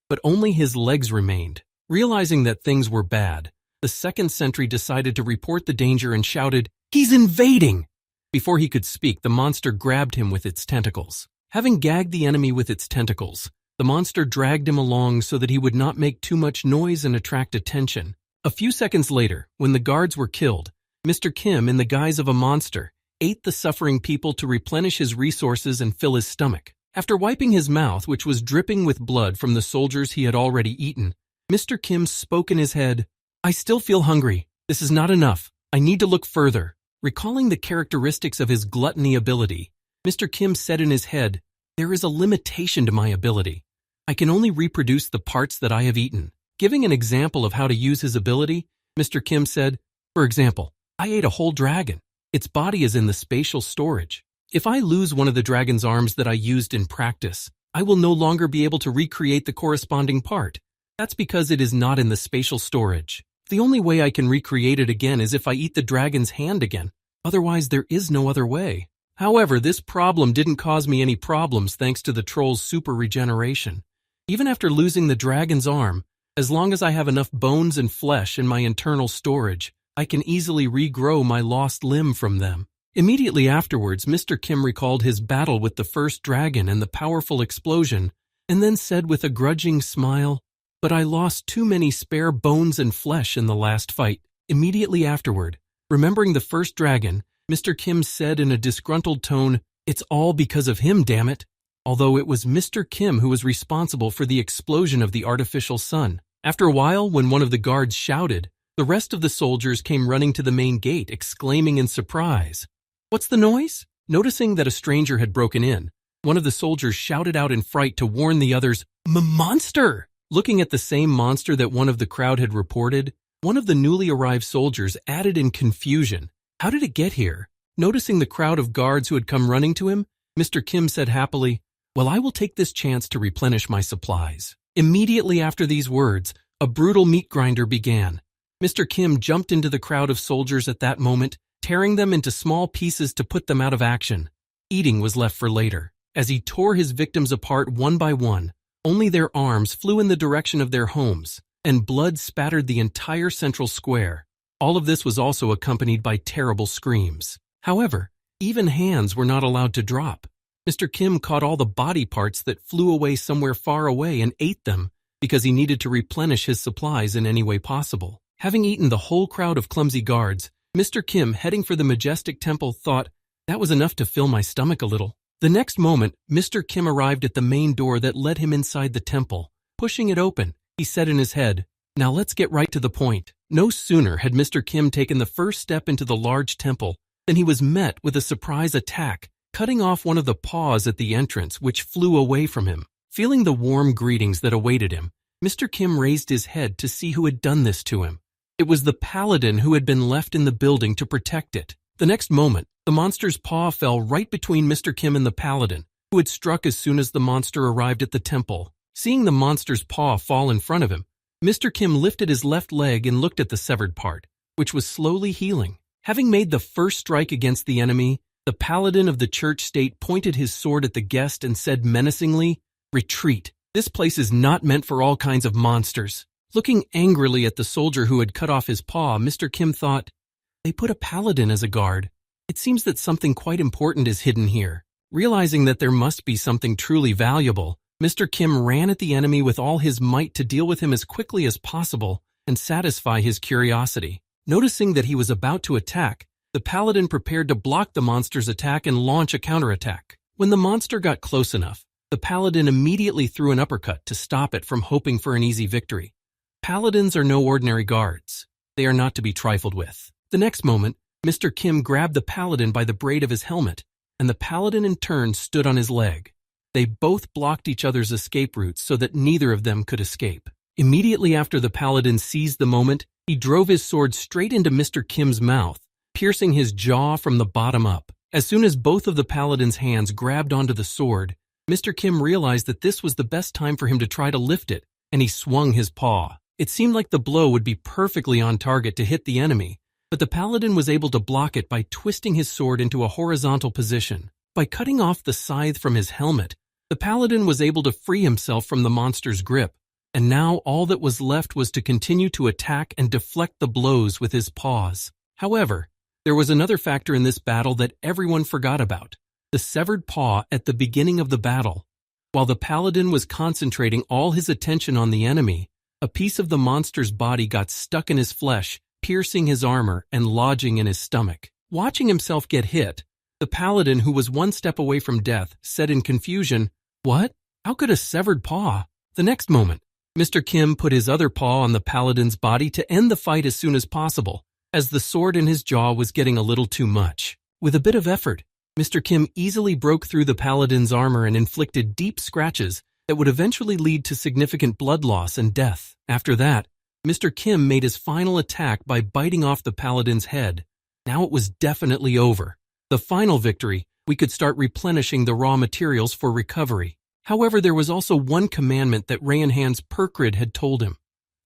but only his legs remained. Realizing that things were bad, the second sentry decided to report the danger and shouted, "He's invading!" Before he could speak, the monster grabbed him with its tentacles. Having gagged the enemy with its tentacles, the monster dragged him along so that he would not make too much noise and attract attention. A few seconds later, when the guards were killed, Mr. Kim, in the guise of a monster, ate the suffering people to replenish his resources and fill his stomach. After wiping his mouth, which was dripping with blood from the soldiers he had already eaten, Mr. Kim spoke in his head, "I still feel hungry. This is not enough. I need to look further." Recalling the characteristics of his gluttony ability, Mr. Kim said in his head, "There is a limitation to my ability. I can only reproduce the parts that I have eaten." Giving an example of how to use his ability, Mr. Kim said, "For example, I ate a whole dragon. Its body is in the spatial storage. If I lose one of the dragon's arms that I used in practice, I will no longer be able to recreate the corresponding part. That's because it is not in the spatial storage. The only way I can recreate it again is if I eat the dragon's hand again. Otherwise, there is no other way." However, this problem didn't cause me any problems thanks to the troll's super regeneration. Even after losing the dragon's arm, as long as I have enough bones and flesh in my internal storage, I can easily regrow my lost limb from them. Immediately afterwards, Mr. Kim recalled his battle with the first dragon and the powerful explosion, and then said with a grudging smile, "But I lost too many spare bones and flesh in the last fight." Immediately afterward, remembering the first dragon, Mr. Kim said in a disgruntled tone, "It's all because of him, damn it." Although it was Mr. Kim who was responsible for the explosion of the artificial sun. After a while, when one of the guards shouted, the rest of the soldiers came running to the main gate, exclaiming in surprise, "What's the noise?" Noticing that a stranger had broken in, one of the soldiers shouted out in fright to warn the others, "Monster!" Looking at the same monster that one of the crowd had reported, one of the newly arrived soldiers added in confusion, "How did it get here?" Noticing the crowd of guards who had come running to him, Mr. Kim said happily, "Well, I will take this chance to replenish my supplies." Immediately after these words, a brutal meat grinder began. Mr. Kim jumped into the crowd of soldiers at that moment, tearing them into small pieces to put them out of action. Eating was left for later. As he tore his victims apart one by one, only their arms flew in the direction of their homes, and blood spattered the entire central square. All of this was also accompanied by terrible screams. However, even hands were not allowed to drop. Mr. Kim caught all the body parts that flew away somewhere far away and ate them because he needed to replenish his supplies in any way possible. Having eaten the whole crowd of clumsy guards, Mr. Kim, heading for the majestic temple, thought, "That was enough to fill my stomach a little." The next moment, Mr. Kim arrived at the main door that led him inside the temple. Pushing it open, he said in his head, "Now let's get right to the point." No sooner had Mr. Kim taken the first step into the large temple than he was met with a surprise attack, cutting off one of the paws at the entrance, which flew away from him. Feeling the warm greetings that awaited him, Mr. Kim raised his head to see who had done this to him. It was the paladin who had been left in the building to protect it. The next moment, the monster's paw fell right between Mr. Kim and the paladin, who had struck as soon as the monster arrived at the temple. Seeing the monster's paw fall in front of him, Mr. Kim lifted his left leg and looked at the severed part, which was slowly healing. Having made the first strike against the enemy, the paladin of the church state pointed his sword at the guest and said menacingly, "Retreat. This place is not meant for all kinds of monsters." Looking angrily at the soldier who had cut off his paw, Mr. Kim thought, "They put a paladin as a guard. It seems that something quite important is hidden here." Realizing that there must be something truly valuable, Mr. Kim ran at the enemy with all his might to deal with him as quickly as possible and satisfy his curiosity. Noticing that he was about to attack, the paladin prepared to block the monster's attack and launch a counterattack. When the monster got close enough, the paladin immediately threw an uppercut to stop it from hoping for an easy victory. Paladins are no ordinary guards. They are not to be trifled with. The next moment, Mr. Kim grabbed the paladin by the braid of his helmet, and the paladin in turn stood on his leg. They both blocked each other's escape routes so that neither of them could escape. Immediately after the paladin seized the moment, he drove his sword straight into Mr. Kim's mouth, piercing his jaw from the bottom up. As soon as both of the paladin's hands grabbed onto the sword, Mr. Kim realized that this was the best time for him to try to lift it, and he swung his paw. It seemed like the blow would be perfectly on target to hit the enemy, but the paladin was able to block it by twisting his sword into a horizontal position. By cutting off the scythe from his helmet, the paladin was able to free himself from the monster's grip, and now all that was left was to continue to attack and deflect the blows with his paws. However, there was another factor in this battle that everyone forgot about: the severed paw at the beginning of the battle. While the paladin was concentrating all his attention on the enemy, a piece of the monster's body got stuck in his flesh, piercing his armor and lodging in his stomach. Watching himself get hit, the paladin, who was one step away from death, said in confusion, "What? How could a severed paw?" The next moment, Mr. Kim put his other paw on the paladin's body to end the fight as soon as possible, as the sword in his jaw was getting a little too much. With a bit of effort, Mr. Kim easily broke through the paladin's armor and inflicted deep scratches that would eventually lead to significant blood loss and death. After that, Mr. Kim made his final attack by biting off the paladin's head. Now it was definitely over. The final victory, we could start replenishing the raw materials for recovery. However, there was also one commandment that Rayanhan's Perkrid had told him.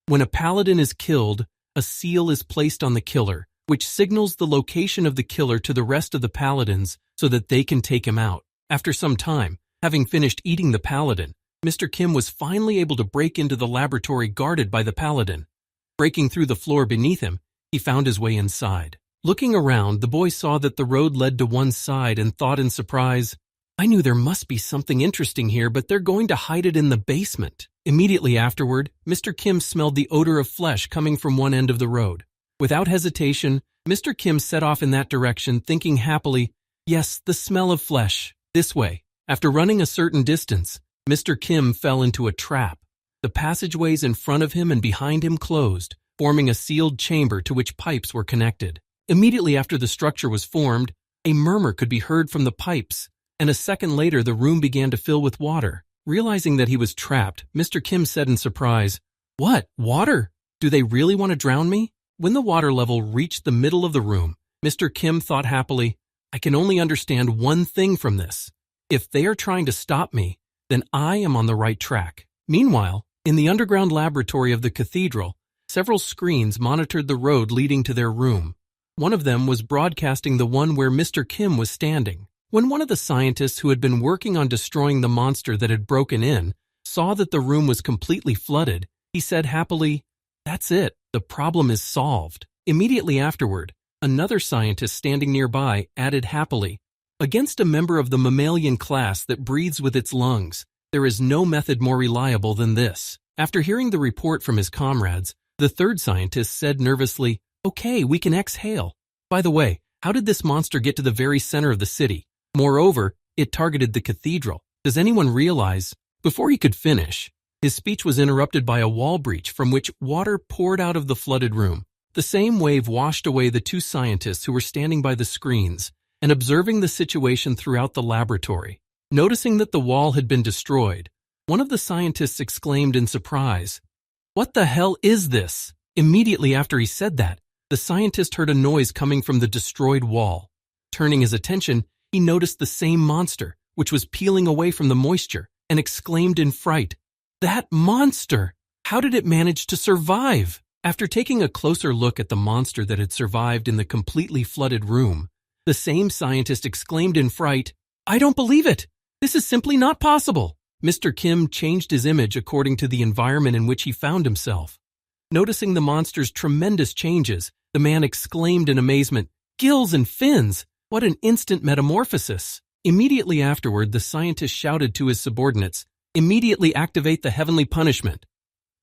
When a paladin is killed, a seal is placed on the killer, which signals the location of the killer to the rest of the paladins so that they can take him out. After some time, having finished eating the paladin, Mr. Kim was finally able to break into the laboratory guarded by the paladin. Breaking through the floor beneath him, he found his way inside. Looking around, the boy saw that the road led to one side and thought in surprise, "I knew there must be something interesting here, but they're going to hide it in the basement." Immediately afterward, Mr. Kim smelled the odor of flesh coming from one end of the road. Without hesitation, Mr. Kim set off in that direction, thinking happily, "Yes, the smell of flesh. This way." After running a certain distance, Mr. Kim fell into a trap. The passageways in front of him and behind him closed, forming a sealed chamber to which pipes were connected. Immediately after the structure was formed, a murmur could be heard from the pipes, and a second later the room began to fill with water. Realizing that he was trapped, Mr. Kim said in surprise, "What? Water? Do they really want to drown me?" When the water level reached the middle of the room, Mr. Kim thought happily, "I can only understand one thing from this. If they are trying to stop me, then I am on the right track." Meanwhile, in the underground laboratory of the cathedral, several screens monitored the road leading to their room. One of them was broadcasting the one where Mr. Kim was standing. When one of the scientists who had been working on destroying the monster that had broken in saw that the room was completely flooded, he said happily, "That's it, the problem is solved." Immediately afterward, another scientist standing nearby added happily, "Against a member of the mammalian class that breathes with its lungs, there is no method more reliable than this." After hearing the report from his comrades, the third scientist said nervously, "Okay, we can exhale. By the way, how did this monster get to the very center of the city? Moreover, it targeted the cathedral. Does anyone realize?" Before he could finish, his speech was interrupted by a wall breach from which water poured out of the flooded room. The same wave washed away the two scientists who were standing by the screens and observing the situation throughout the laboratory. Noticing that the wall had been destroyed, one of the scientists exclaimed in surprise, "What the hell is this?" Immediately after he said that, the scientist heard a noise coming from the destroyed wall. Turning his attention, he noticed the same monster, which was peeling away from the moisture, and exclaimed in fright, "That monster! How did it manage to survive?" After taking a closer look at the monster that had survived in the completely flooded room, the same scientist exclaimed in fright, "I don't believe it! This is simply not possible!" Mr. Kim changed his image according to the environment in which he found himself. Noticing the monster's tremendous changes, the man exclaimed in amazement, "Gills and fins! What an instant metamorphosis!" Immediately afterward, the scientist shouted to his subordinates, "Immediately activate the heavenly punishment."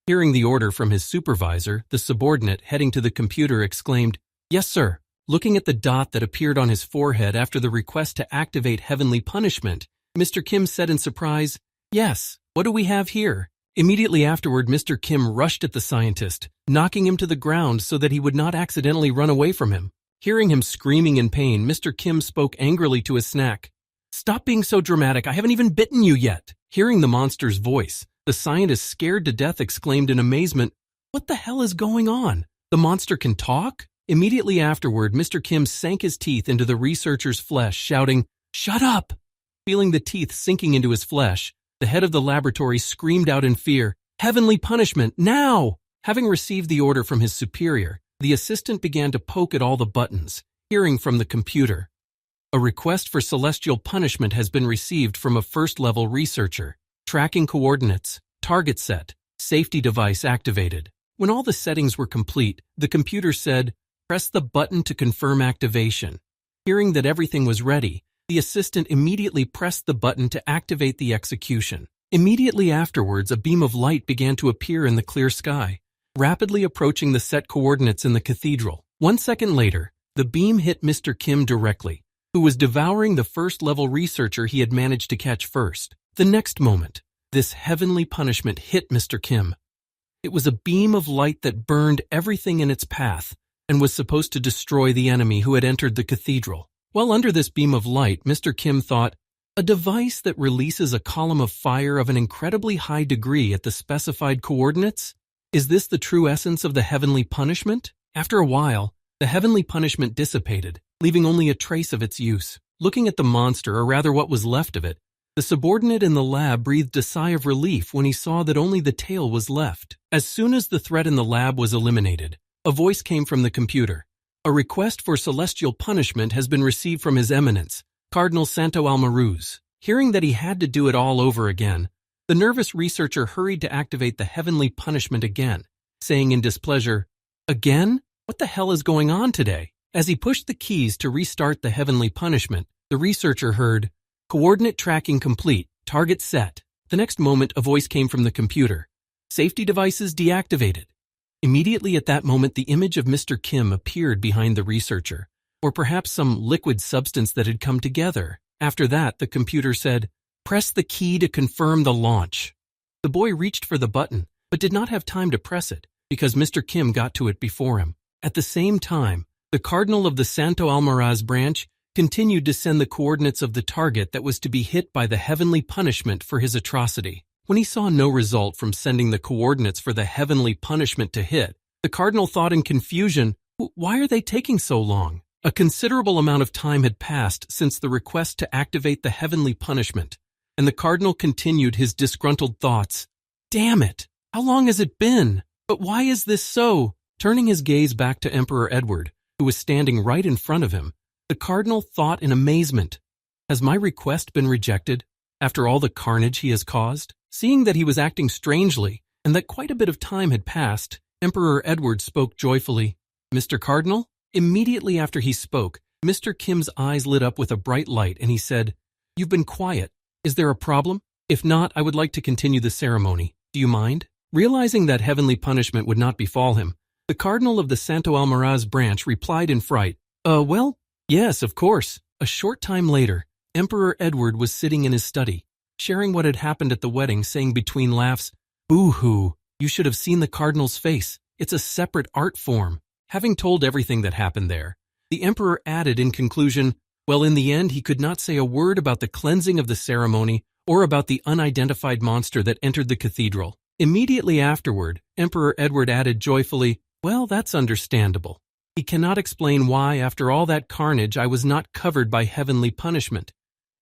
Hearing the order from his supervisor, the subordinate, heading to the computer, exclaimed, "Yes, sir." Looking at the dot that appeared on his forehead after the request to activate heavenly punishment, Mr. Kim said in surprise, "Yes, what do we have here?" Immediately afterward, Mr. Kim rushed at the scientist, knocking him to the ground so that he would not accidentally run away from him. Hearing him screaming in pain, Mr. Kim spoke angrily to his snack. "Stop being so dramatic, I haven't even bitten you yet." Hearing the monster's voice, the scientist, scared to death, exclaimed in amazement, "What the hell is going on? The monster can talk?" Immediately afterward, Mr. Kim sank his teeth into the researcher's flesh, shouting, "Shut up!" Feeling the teeth sinking into his flesh, the head of the laboratory screamed out in fear, "Heavenly punishment, now! Having received the order from his superior, the assistant began to poke at all the buttons, hearing from the computer. A request for celestial punishment has been received from a first-level researcher. Tracking coordinates, target set, safety device activated. When all the settings were complete, the computer said, "Press the button to confirm activation." Hearing that everything was ready, the assistant immediately pressed the button to activate the execution. Immediately afterwards, a beam of light began to appear in the clear sky, rapidly approaching the set coordinates in the cathedral. 1 second later, the beam hit Mr. Kim directly, who was devouring the first-level researcher he had managed to catch first. The next moment, this heavenly punishment hit Mr. Kim. It was a beam of light that burned everything in its path and was supposed to destroy the enemy who had entered the cathedral. While under this beam of light, Mr. Kim thought, a device that releases a column of fire of an incredibly high degree at the specified coordinates? Is this the true essence of the heavenly punishment? After a while, the heavenly punishment dissipated, leaving only a trace of its use. Looking at the monster, or rather what was left of it, the subordinate in the lab breathed a sigh of relief when he saw that only the tail was left. As soon as the threat in the lab was eliminated, a voice came from the computer. A request for celestial punishment has been received from His Eminence, Cardinal Santo Almaruz. Hearing that he had to do it all over again, the nervous researcher hurried to activate the heavenly punishment again, saying in displeasure, "Again? What the hell is going on today?" As he pushed the keys to restart the heavenly punishment, the researcher heard, "Coordinate tracking complete, target set." The next moment, a voice came from the computer. "Safety devices deactivated." Immediately at that moment, the image of Mr. Kim appeared behind the researcher, or perhaps some liquid substance that had come together. After that, the computer said, "Press the key to confirm the launch." The boy reached for the button, but did not have time to press it, because Mr. Kim got to it before him. At the same time, the cardinal of the Santo Almaraz branch continued to send the coordinates of the target that was to be hit by the heavenly punishment for his atrocity. When he saw no result from sending the coordinates for the heavenly punishment to hit, the cardinal thought in confusion, "Why are they taking so long?" A considerable amount of time had passed since the request to activate the heavenly punishment, and the cardinal continued his disgruntled thoughts. "Damn it! How long has it been? But why is this so?" Turning his gaze back to Emperor Edward, who was standing right in front of him, the cardinal thought in amazement, "Has my request been rejected, after all the carnage he has caused?" Seeing that he was acting strangely, and that quite a bit of time had passed, Emperor Edward spoke joyfully, "Mr. Cardinal?" Immediately after he spoke, Mr. Kim's eyes lit up with a bright light, and he said, "You've been quiet. Is there a problem? If not, I would like to continue the ceremony. Do you mind?" Realizing that heavenly punishment would not befall him, the cardinal of the Santo Almaraz branch replied in fright, Well, yes, of course." A short time later, Emperor Edward was sitting in his study, sharing what had happened at the wedding, saying between laughs, "Boo-hoo, you should have seen the cardinal's face. It's a separate art form." Having told everything that happened there, the emperor added in conclusion, "Well, in the end, he could not say a word about the cleansing of the ceremony or about the unidentified monster that entered the cathedral." Immediately afterward, Emperor Edward added joyfully, "Well, that's understandable. He cannot explain why, after all that carnage, I was not covered by heavenly punishment.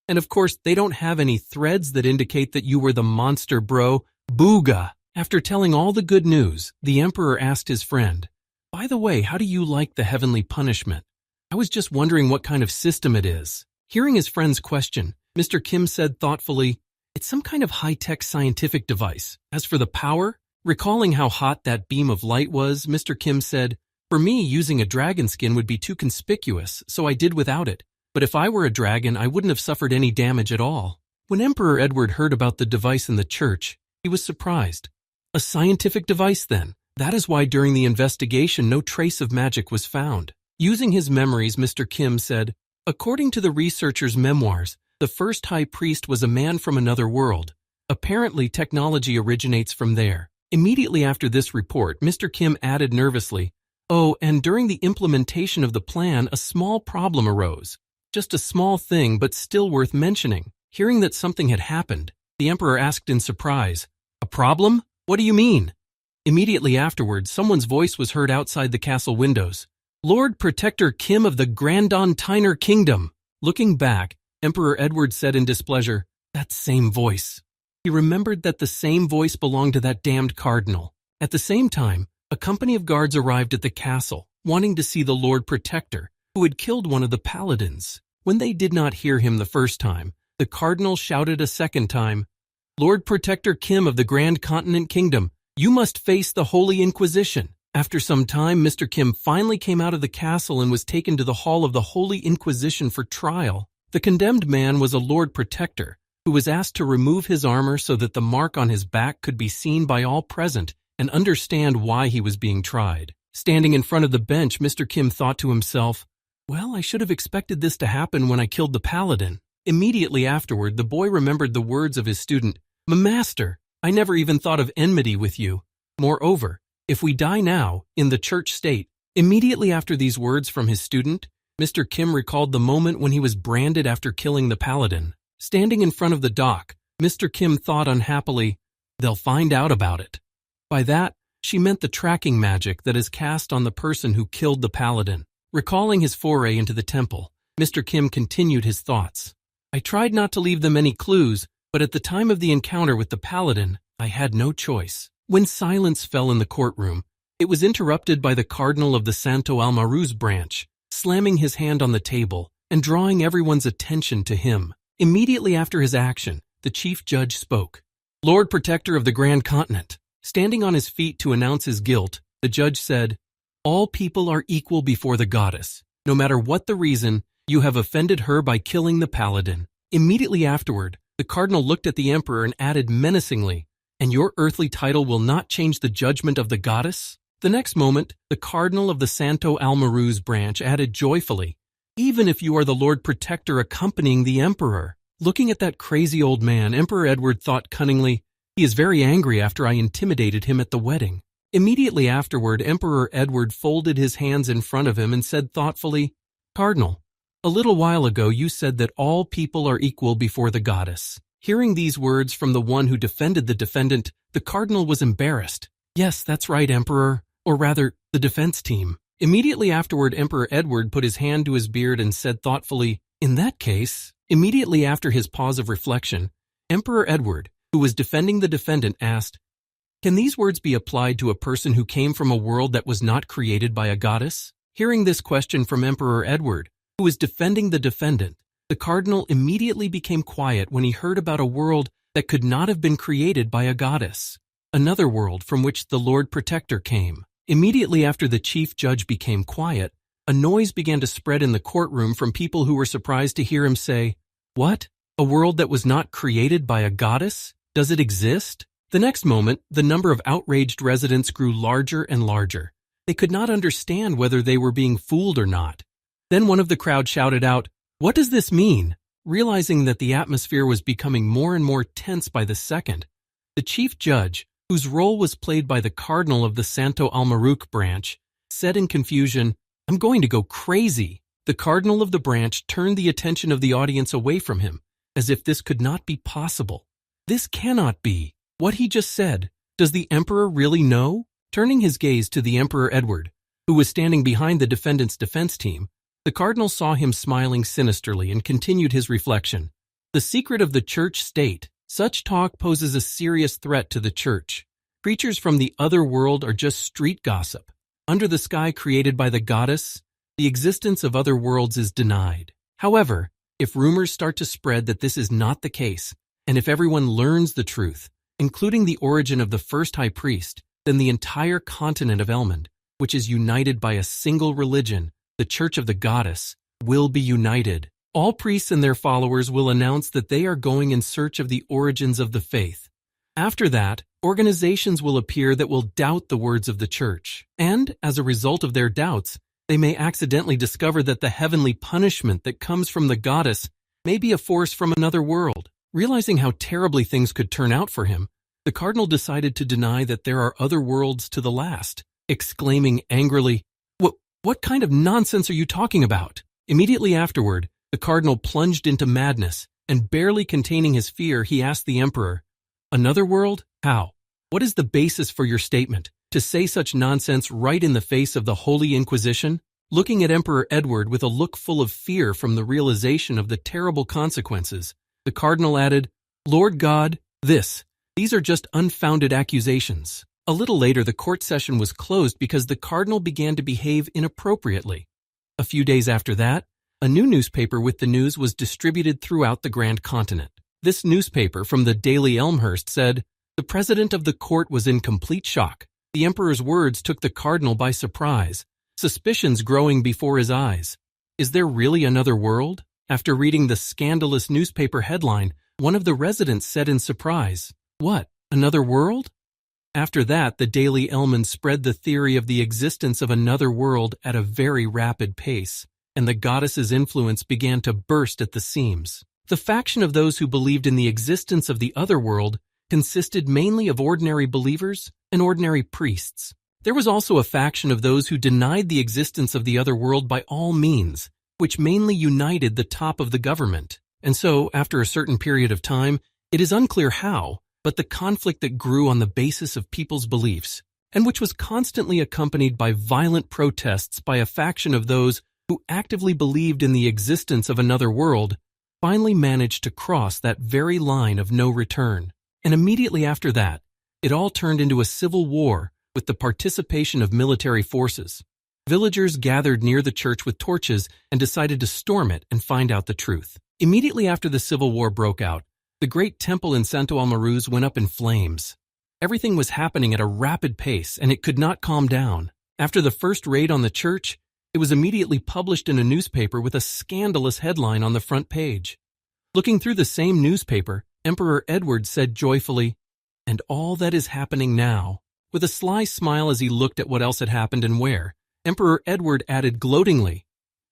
And of course, they don't have any threads that indicate that you were the monster, bro. Booga!" After telling all the good news, the emperor asked his friend, "By the way, how do you like the heavenly punishment? I was just wondering what kind of system it is." Hearing his friend's question, Mr. Kim said thoughtfully, "It's some kind of high-tech scientific device. As for the power," recalling how hot that beam of light was, Mr. Kim said, "For me, using a dragon skin would be too conspicuous, so I did without it. But if I were a dragon, I wouldn't have suffered any damage at all." When Emperor Edward heard about the device in the church, he was surprised. A scientific device, then? That is why during the investigation no trace of magic was found. Using his memories, Mr. Kim said, "According to the researcher's memoirs, the first high priest was a man from another world. Apparently, technology originates from there." Immediately after this report, Mr. Kim added nervously, "Oh, and during the implementation of the plan, a small problem arose. Just a small thing, but still worth mentioning." Hearing that something had happened, the emperor asked in surprise, "A problem? What do you mean?" Immediately afterwards, someone's voice was heard outside the castle windows. "Lord Protector Kim of the Grandon-Tyner Kingdom." Looking back, Emperor Edward said in displeasure, "That same voice." He remembered that the same voice belonged to that damned cardinal. At the same time, A company of guards arrived at the castle, wanting to see the Lord Protector, who had killed one of the paladins. When they did not hear him the first time, the cardinal shouted a second time, "Lord Protector Kim of the Grand Continent Kingdom, you must face the Holy Inquisition." After some time, Mr. Kim finally came out of the castle and was taken to the hall of the Holy Inquisition for trial. The condemned man was a Lord Protector, who was asked to remove his armor so that the mark on his back could be seen by all present and understand why he was being tried. Standing in front of the bench, Mr. Kim thought to himself, "Well, I should have expected this to happen when I killed the paladin." Immediately afterward, the boy remembered the words of his student, "Master, I never even thought of enmity with you. Moreover, if we die now, in the church state." Immediately after these words from his student, Mr. Kim recalled the moment when he was branded after killing the paladin. Standing in front of the dock, Mr. Kim thought unhappily, "They'll find out about it." By that, she meant the tracking magic that is cast on the person who killed the paladin. Recalling his foray into the temple, Mr. Kim continued his thoughts. "I tried not to leave them any clues, but at the time of the encounter with the paladin, I had no choice." When silence fell in the courtroom, it was interrupted by the cardinal of the Santo Almaruz branch, slamming his hand on the table and drawing everyone's attention to him. Immediately after his action, the chief judge spoke. "Lord Protector of the Grand Continent." Standing on his feet to announce his guilt, the judge said, "All people are equal before the goddess. No matter what the reason, you have offended her by killing the paladin." Immediately afterward, the cardinal looked at the emperor and added menacingly, "And your earthly title will not change the judgment of the goddess?" The next moment, the cardinal of the Santo Almaruz branch added joyfully, "Even if you are the Lord Protector accompanying the emperor." Looking at that crazy old man, Emperor Edward thought cunningly, "He is very angry after I intimidated him at the wedding." Immediately afterward, Emperor Edward folded his hands in front of him and said thoughtfully, "Cardinal, a little while ago you said that all people are equal before the goddess." Hearing these words from the one who defended the defendant, the cardinal was embarrassed. "Yes, that's right, Emperor, or rather, the defense team." Immediately afterward, Emperor Edward put his hand to his beard and said thoughtfully, "In that case," immediately after his pause of reflection, Emperor Edward, who was defending the defendant, asked, "Can these words be applied to a person who came from a world that was not created by a goddess?" Hearing this question from Emperor Edward, who was defending the defendant, the cardinal immediately became quiet when he heard about a world that could not have been created by a goddess, another world from which the Lord Protector came. Immediately after the chief judge became quiet, a noise began to spread in the courtroom from people who were surprised to hear him say, "What? A world that was not created by a goddess? Does it exist?" The next moment, the number of outraged residents grew larger and larger. They could not understand whether they were being fooled or not. Then one of the crowd shouted out, "What does this mean?" Realizing that the atmosphere was becoming more and more tense by the second, the chief judge, whose role was played by the cardinal of the Santo Almaruz branch, said in confusion, "I'm going to go crazy." The cardinal of the branch turned the attention of the audience away from him, as if this could not be possible. This cannot be. What he just said, does the emperor really know? Turning his gaze to the Emperor Edward, who was standing behind the defendant's defense team, the cardinal saw him smiling sinisterly and continued his reflection. "The secret of the church state. Such talk poses a serious threat to the church. Creatures from the other world are just street gossip. Under the sky created by the goddess, the existence of other worlds is denied. However, if rumors start to spread that this is not the case, and if everyone learns the truth, including the origin of the first high priest, then the entire continent of Elmond, which is united by a single religion, the Church of the Goddess, will be united. All priests and their followers will announce that they are going in search of the origins of the faith. After that, organizations will appear that will doubt the words of the church, and, as a result of their doubts, they may accidentally discover that the heavenly punishment that comes from the goddess may be a force from another world." Realizing how terribly things could turn out for him, the cardinal decided to deny that there are other worlds to the last, exclaiming angrily, What kind of nonsense are you talking about?" Immediately afterward, the cardinal plunged into madness, and barely containing his fear, he asked the emperor, "Another world? How? What is the basis for your statement? To say such nonsense right in the face of the Holy Inquisition?" Looking at Emperor Edward with a look full of fear from the realization of the terrible consequences, the cardinal added, "Lord God, these are just unfounded accusations. A little later, the court session was closed because the cardinal began to behave inappropriately. A few days after that, a new newspaper with the news was distributed throughout the Grand Continent. This newspaper from the Daily Elmhurst said, "The president of the court was in complete shock. The emperor's words took the cardinal by surprise, suspicions growing before his eyes. Is there really another world?" After reading the scandalous newspaper headline, one of the residents said in surprise, "What, another world?" After that, the Daily Elman spread the theory of the existence of another world at a very rapid pace, and the goddess's influence began to burst at the seams. The faction of those who believed in the existence of the other world consisted mainly of ordinary believers and ordinary priests. There was also a faction of those who denied the existence of the other world by all means, which mainly united the top of the government. And so, after a certain period of time, it is unclear how, but the conflict that grew on the basis of people's beliefs, and which was constantly accompanied by violent protests by a faction of those who actively believed in the existence of another world, finally managed to cross that very line of no return. And immediately after that, it all turned into a civil war with the participation of military forces. Villagers gathered near the church with torches and decided to storm it and find out the truth. Immediately after the civil war broke out, the great temple in Santo Almaruz went up in flames. Everything was happening at a rapid pace, and it could not calm down. After the first raid on the church, it was immediately published in a newspaper with a scandalous headline on the front page. Looking through the same newspaper, Emperor Edward said joyfully, "And all that is happening now." With a sly smile as he looked at what else had happened and where, Emperor Edward added gloatingly,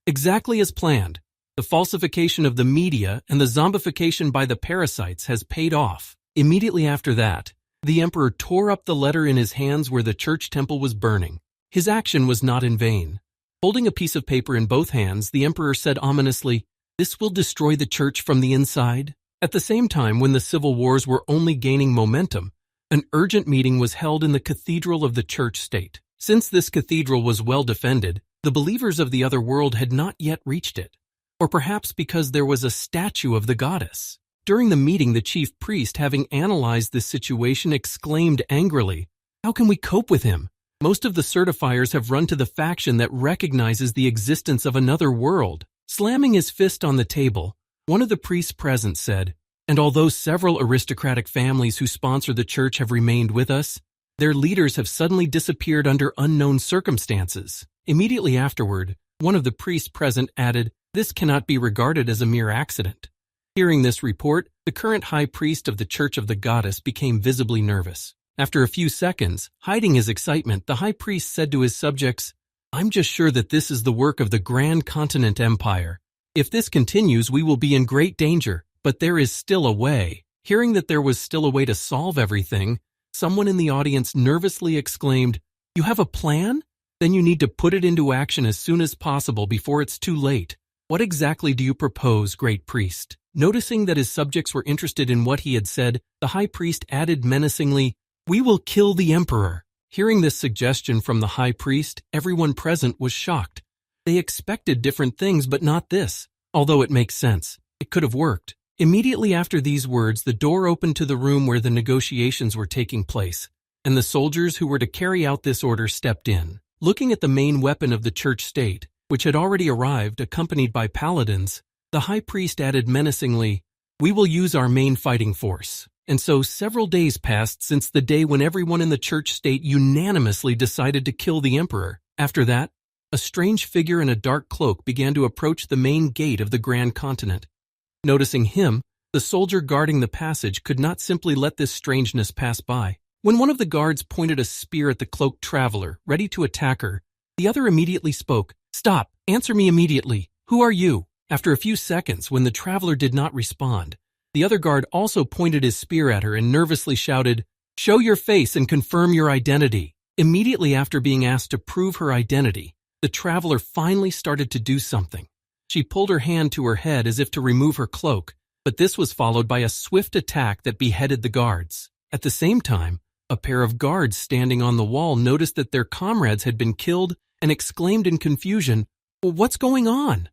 "Exactly as planned. The falsification of the media and the zombification by the parasites has paid off." Immediately after that, the emperor tore up the letter in his hands where the church temple was burning. His action was not in vain. Holding a piece of paper in both hands, the emperor said ominously, "This will destroy the church from the inside." At the same time, when the civil wars were only gaining momentum, an urgent meeting was held in the cathedral of the church state. Since this cathedral was well defended, the believers of the other world had not yet reached it. Or perhaps because there was a statue of the goddess. During the meeting, the chief priest, having analyzed this situation, exclaimed angrily, "How can we cope with him? Most of the certifiers have run to the faction that recognizes the existence of another world." Slamming his fist on the table, one of the priests present said, "And although several aristocratic families who sponsor the church have remained with us, their leaders have suddenly disappeared under unknown circumstances." Immediately afterward, one of the priests present added, "This cannot be regarded as a mere accident." Hearing this report, the current high priest of the Church of the Goddess became visibly nervous. After a few seconds, hiding his excitement, the high priest said to his subjects, "I'm just sure that this is the work of the Grand Continent Empire. If this continues, we will be in great danger, but there is still a way." Hearing that there was still a way to solve everything, someone in the audience nervously exclaimed, "You have a plan? Then you need to put it into action as soon as possible before it's too late. What exactly do you propose, great priest?" Noticing that his subjects were interested in what he had said, the high priest added menacingly, "We will kill the emperor." Hearing this suggestion from the high priest, everyone present was shocked. They expected different things, but not this. Although it makes sense, it could have worked. Immediately after these words, the door opened to the room where the negotiations were taking place, and the soldiers who were to carry out this order stepped in. Looking at the main weapon of the church state, which had already arrived, accompanied by paladins, the high priest added menacingly, "We will use our main fighting force." And so several days passed since the day when everyone in the church state unanimously decided to kill the emperor. After that, a strange figure in a dark cloak began to approach the main gate of the Grand Continent. Noticing him, the soldier guarding the passage could not simply let this strangeness pass by. When one of the guards pointed a spear at the cloaked traveler, ready to attack her, the other immediately spoke, "Stop! Answer me immediately! Who are you?" After a few seconds, when the traveler did not respond, the other guard also pointed his spear at her and nervously shouted, "Show your face and confirm your identity." Immediately after being asked to prove her identity, the traveler finally started to do something. She pulled her hand to her head as if to remove her cloak, but this was followed by a swift attack that beheaded the guards. At the same time, a pair of guards standing on the wall noticed that their comrades had been killed and exclaimed in confusion, "What's going on?"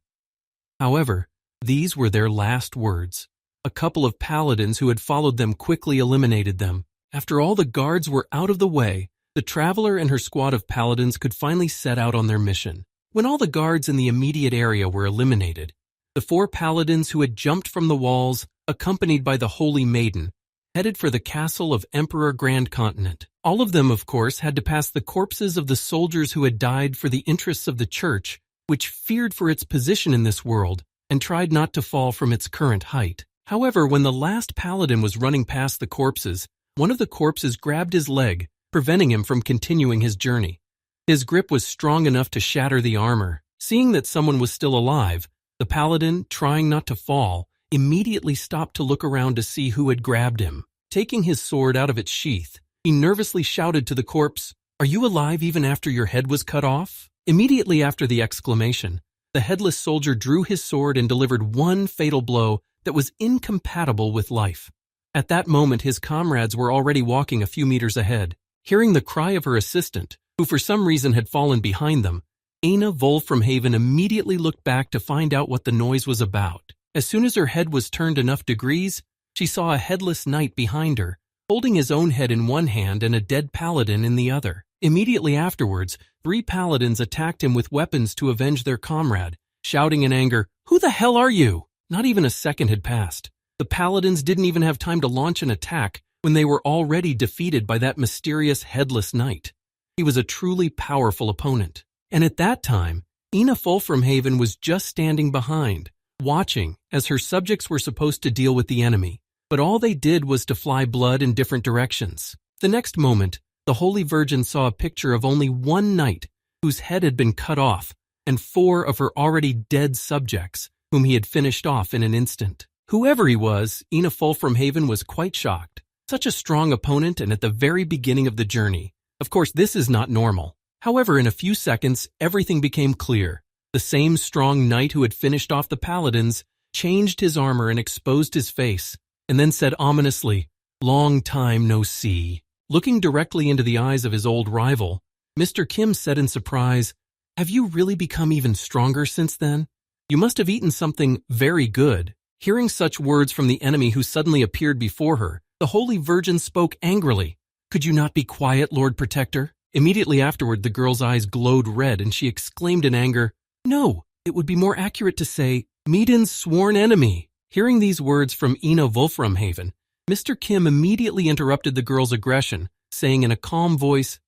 However, these were their last words. A couple of paladins who had followed them quickly eliminated them. After all the guards were out of the way, the traveler and her squad of paladins could finally set out on their mission. When all the guards in the immediate area were eliminated, the 4 paladins who had jumped from the walls, accompanied by the Holy Maiden, headed for the castle of Emperor Grand Continent. All of them, of course, had to pass the corpses of the soldiers who had died for the interests of the church, which feared for its position in this world and tried not to fall from its current height. However, when the last paladin was running past the corpses, one of the corpses grabbed his leg, preventing him from continuing his journey. His grip was strong enough to shatter the armor. Seeing that someone was still alive, the paladin, trying not to fall, immediately stopped to look around to see who had grabbed him. Taking his sword out of its sheath, he nervously shouted to the corpse, "Are you alive even after your head was cut off?" Immediately after the exclamation, the headless soldier drew his sword and delivered one fatal blow that was incompatible with life. At that moment, his comrades were already walking a few meters ahead. Hearing the cry of her assistant, who for some reason had fallen behind them, Ina Wolframhaven immediately looked back to find out what the noise was about. As soon as her head was turned enough degrees, she saw a headless knight behind her, holding his own head in one hand and a dead paladin in the other. Immediately afterwards, 3 paladins attacked him with weapons to avenge their comrade, shouting in anger, "Who the hell are you?" Not even a second had passed. The paladins didn't even have time to launch an attack when they were already defeated by that mysterious headless knight. He was a truly powerful opponent. And at that time, Ina Wolframhaven was just standing behind, watching as her subjects were supposed to deal with the enemy, but all they did was to fly blood in different directions. The next moment, the Holy Virgin saw a picture of only one knight whose head had been cut off and 4 of her already dead subjects, whom he had finished off in an instant. Whoever he was, Ina Wolframhaven was quite shocked. Such a strong opponent and at the very beginning of the journey. Of course, this is not normal. However, in a few seconds, everything became clear. The same strong knight who had finished off the paladins changed his armor and exposed his face, and then said ominously, "Long time no see." Looking directly into the eyes of his old rival, Mr. Kim said in surprise, "Have you really become even stronger since then? You must have eaten something very good." Hearing such words from the enemy who suddenly appeared before her, the Holy Virgin spoke angrily. "Could you not be quiet, Lord Protector?" Immediately afterward, the girl's eyes glowed red and she exclaimed in anger, "No, it would be more accurate to say, Meden's sworn enemy." Hearing these words from Ina Wolframhaven, Mr. Kim immediately interrupted the girl's aggression, saying in a calm voice,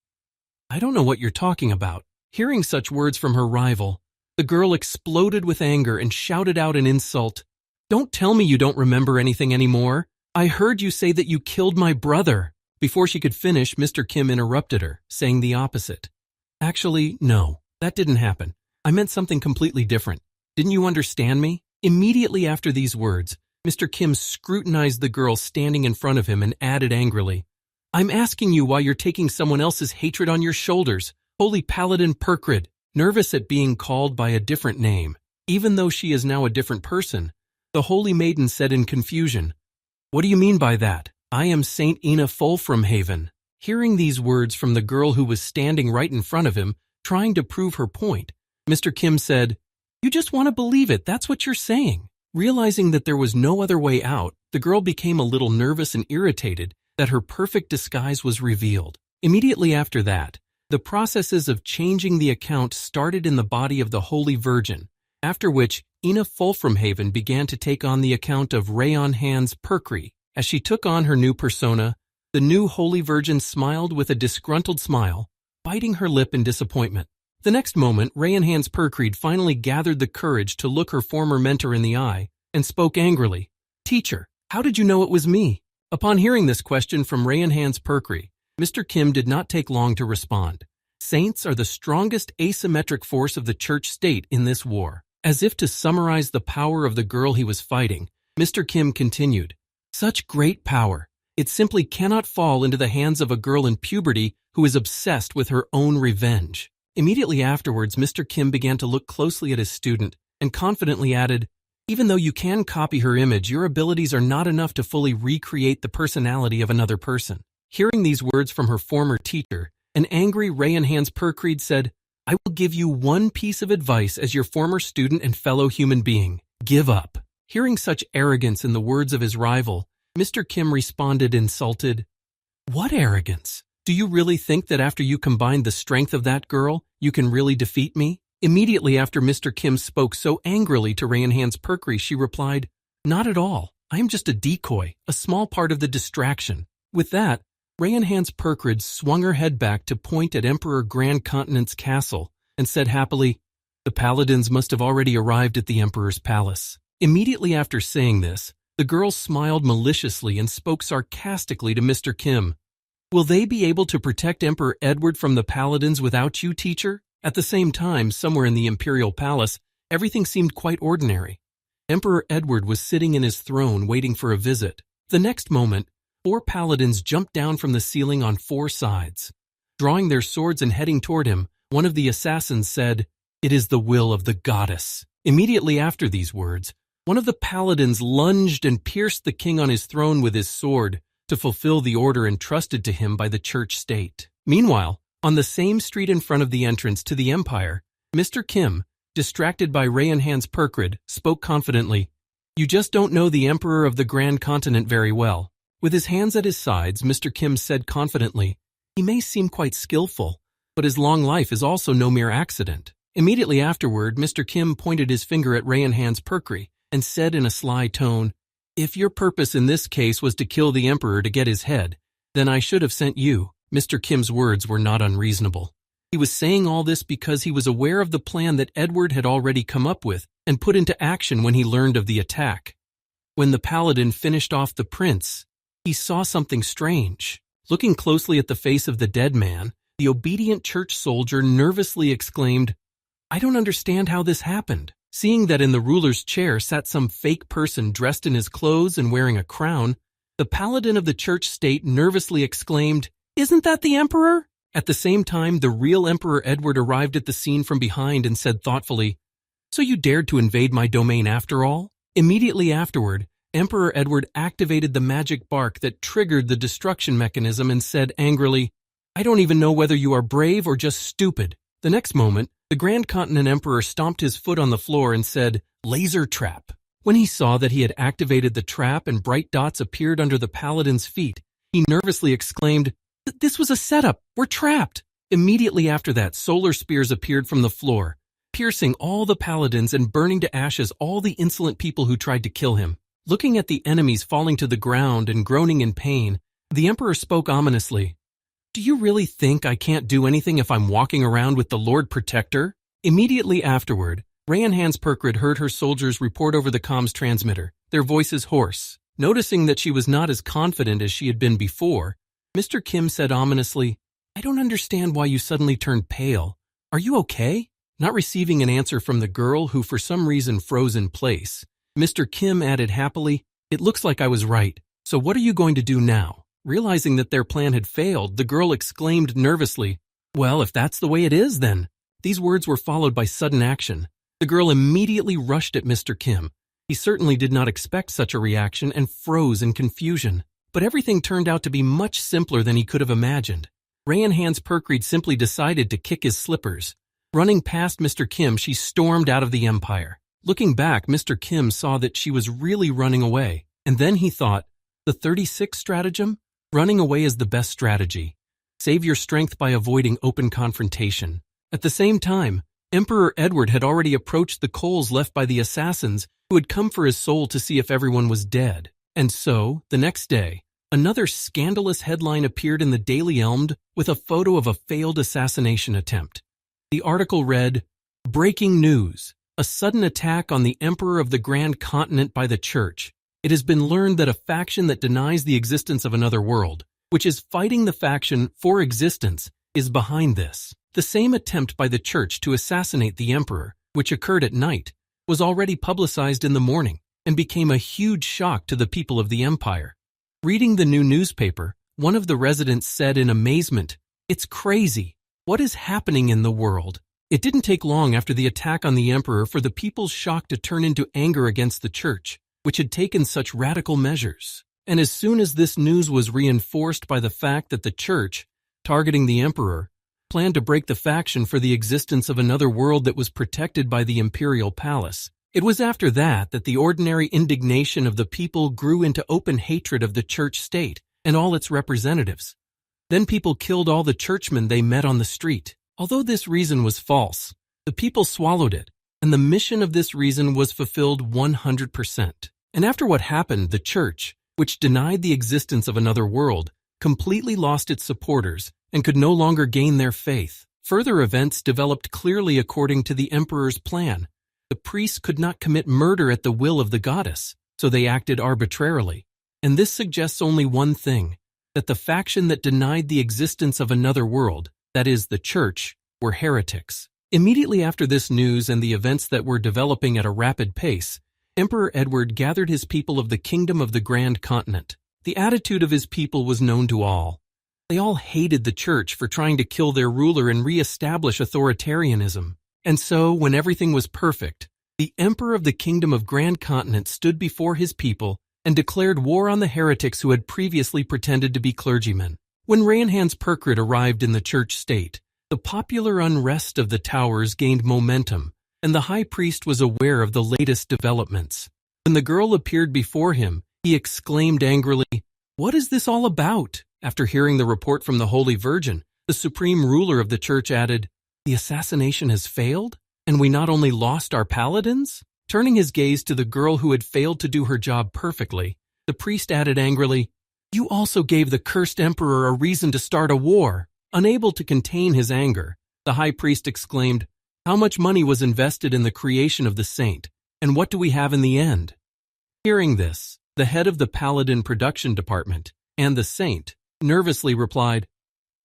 "I don't know what you're talking about." Hearing such words from her rival, the girl exploded with anger and shouted out an insult. "Don't tell me you don't remember anything anymore. I heard you say that you killed my brother." Before she could finish, Mr. Kim interrupted her, saying the opposite. "Actually, no, that didn't happen. I meant something completely different. Didn't you understand me?" Immediately after these words, Mr. Kim scrutinized the girl standing in front of him and added angrily, "I'm asking you why you're taking someone else's hatred on your shoulders, Holy Paladin Perkrid." Nervous at being called by a different name, even though she is now a different person, the Holy Maiden said in confusion, "What do you mean by that? I am Saint Ina Wolframhaven." Hearing these words from the girl who was standing right in front of him, trying to prove her point, Mr. Kim said, "You just want to believe it, that's what you're saying." Realizing that there was no other way out, the girl became a little nervous and irritated that her perfect disguise was revealed. Immediately after that, the processes of changing the account started in the body of the Holy Virgin, after which Ina Wolframhaven began to take on the account of Rayon Hans Perkry. As she took on her new persona, the new Holy Virgin smiled with a disgruntled smile, biting her lip in disappointment. The next moment, Rayon Hans Perkrid finally gathered the courage to look her former mentor in the eye and spoke angrily, "Teacher, how did you know it was me?" Upon hearing this question from Rayon Hans Perkry, Mr. Kim did not take long to respond. Saints are the strongest asymmetric force of the church state in this war. As if to summarize the power of the girl he was fighting, Mr. Kim continued, "Such great power, it simply cannot fall into the hands of a girl in puberty who is obsessed with her own revenge." Immediately afterwards, Mr. Kim began to look closely at his student and confidently added, "Even though you can copy her image, your abilities are not enough to fully recreate the personality of another person." Hearing these words from her former teacher, an angry Rayon Hans Perkrid said, "I will give you one piece of advice as your former student and fellow human being. Give up." Hearing such arrogance in the words of his rival, Mr. Kim responded insulted, "What arrogance? Do you really think that after you combine the strength of that girl, you can really defeat me? Immediately after Mr. Kim spoke so angrily to Rayanhan's Perkri, she replied, Not at all. I am just a decoy, a small part of the distraction. With that, Rayanhan's Perkrid swung her head back to point at Emperor Grand Continent's castle and said happily, The paladins must have already arrived at the Emperor's palace. Immediately after saying this, the girl smiled maliciously and spoke sarcastically to Mr. Kim. Will they be able to protect Emperor Edward from the paladins without you, teacher? At the same time, somewhere in the imperial palace, everything seemed quite ordinary. Emperor Edward was sitting in his throne waiting for a visit. The next moment, 4 paladins jumped down from the ceiling on 4 sides. Drawing their swords and heading toward him, one of the assassins said, It is the will of the goddess. Immediately after these words, one of the paladins lunged and pierced the king on his throne with his sword to fulfill the order entrusted to him by the church state. Meanwhile, on the same street in front of the entrance to the empire, Mr. Kim, distracted by Rayanhan's Perkrid, spoke confidently, You just don't know the Emperor of the Grand Continent very well. With his hands at his sides, Mr. Kim said confidently, He may seem quite skillful, but his long life is also no mere accident. Immediately afterward, Mr. Kim pointed his finger at Rayanhan's Perkri and said in a sly tone, If your purpose in this case was to kill the Emperor to get his head, then I should have sent you. Mr. Kim's words were not unreasonable. He was saying all this because he was aware of the plan that Edward had already come up with and put into action when he learned of the attack. When the paladin finished off the prince, he saw something strange. Looking closely at the face of the dead man, the obedient church soldier nervously exclaimed, I don't understand how this happened. Seeing that in the ruler's chair sat some fake person dressed in his clothes and wearing a crown, the paladin of the church state nervously exclaimed, Isn't that the emperor? At the same time, the real Emperor Edward arrived at the scene from behind and said thoughtfully, So you dared to invade my domain after all? Immediately afterward, Emperor Edward activated the magic bark that triggered the destruction mechanism and said angrily, I don't even know whether you are brave or just stupid. The next moment, the Grand Continent Emperor stomped his foot on the floor and said, Laser trap. When he saw that he had activated the trap and bright dots appeared under the paladin's feet, he nervously exclaimed, This was a setup. We're trapped. Immediately after that, solar spears appeared from the floor, piercing all the paladins and burning to ashes all the insolent people who tried to kill him. Looking at the enemies falling to the ground and groaning in pain, the emperor spoke ominously. Do you really think I can't do anything if I'm walking around with the Lord Protector? Immediately afterward, Rayanhan's Perkrid heard her soldiers report over the comms transmitter, their voices hoarse. Noticing that she was not as confident as she had been before, Mr. Kim said ominously, I don't understand why you suddenly turned pale. Are you okay? Not receiving an answer from the girl who for some reason froze in place, Mr. Kim added happily, It looks like I was right. So what are you going to do now? Realizing that their plan had failed, the girl exclaimed nervously, Well, if that's the way it is, then. These words were followed by sudden action. The girl immediately rushed at Mr. Kim. He certainly did not expect such a reaction and froze in confusion. But everything turned out to be much simpler than he could have imagined. Rayanhan's Perkrid simply decided to kick his slippers. Running past Mr. Kim, she stormed out of the empire. Looking back, Mr. Kim saw that she was really running away. And then he thought, the 36 stratagem? Running away is the best strategy. Save your strength by avoiding open confrontation. At the same time, Emperor Edward had already approached the coals left by the assassins who had come for his soul to see if everyone was dead. And so, the next day, another scandalous headline appeared in the Daily Elmd with a photo of a failed assassination attempt. The article read, Breaking news, a sudden attack on the Emperor of the Grand Continent by the Church. It has been learned that a faction that denies the existence of another world, which is fighting the faction for existence, is behind this. The same attempt by the Church to assassinate the Emperor, which occurred at night, was already publicized in the morning and became a huge shock to the people of the empire. Reading the new newspaper, one of the residents said in amazement, It's crazy. What is happening in the world? It didn't take long after the attack on the Emperor for the people's shock to turn into anger against the Church, which had taken such radical measures. And as soon as this news was reinforced by the fact that the Church, targeting the Emperor, planned to break the faction for the existence of another world that was protected by the imperial palace, it was after that that the ordinary indignation of the people grew into open hatred of the Church state and all its representatives. Then people killed all the churchmen they met on the street. Although this reason was false, the people swallowed it, and the mission of this reason was fulfilled 100%. And after what happened, the church, which denied the existence of another world, completely lost its supporters and could no longer gain their faith. Further events developed clearly according to the emperor's plan. The priests could not commit murder at the will of the goddess, so they acted arbitrarily. And this suggests only one thing, that the faction that denied the existence of another world, that is, the church, were heretics. Immediately after this news and the events that were developing at a rapid pace, Emperor Edward gathered his people of the Kingdom of the Grand Continent. The attitude of his people was known to all. They all hated the church for trying to kill their ruler and re-establish authoritarianism. And so, when everything was perfect, the Emperor of the Kingdom of Grand Continent stood before his people and declared war on the heretics who had previously pretended to be clergymen. When Rayanhan's Perkrid arrived in the church state, the popular unrest of the towers gained momentum, and the high priest was aware of the latest developments. When the girl appeared before him, he exclaimed angrily, "What is this all about?" After hearing the report from the Holy Virgin, the supreme ruler of the church added, "The assassination has failed, and we not only lost our paladins?" Turning his gaze to the girl who had failed to do her job perfectly, the priest added angrily, "You also gave the cursed emperor a reason to start a war." Unable to contain his anger, the high priest exclaimed, "How much money was invested in the creation of the saint, and what do we have in the end?" Hearing this, the head of the paladin production department, and the saint, nervously replied,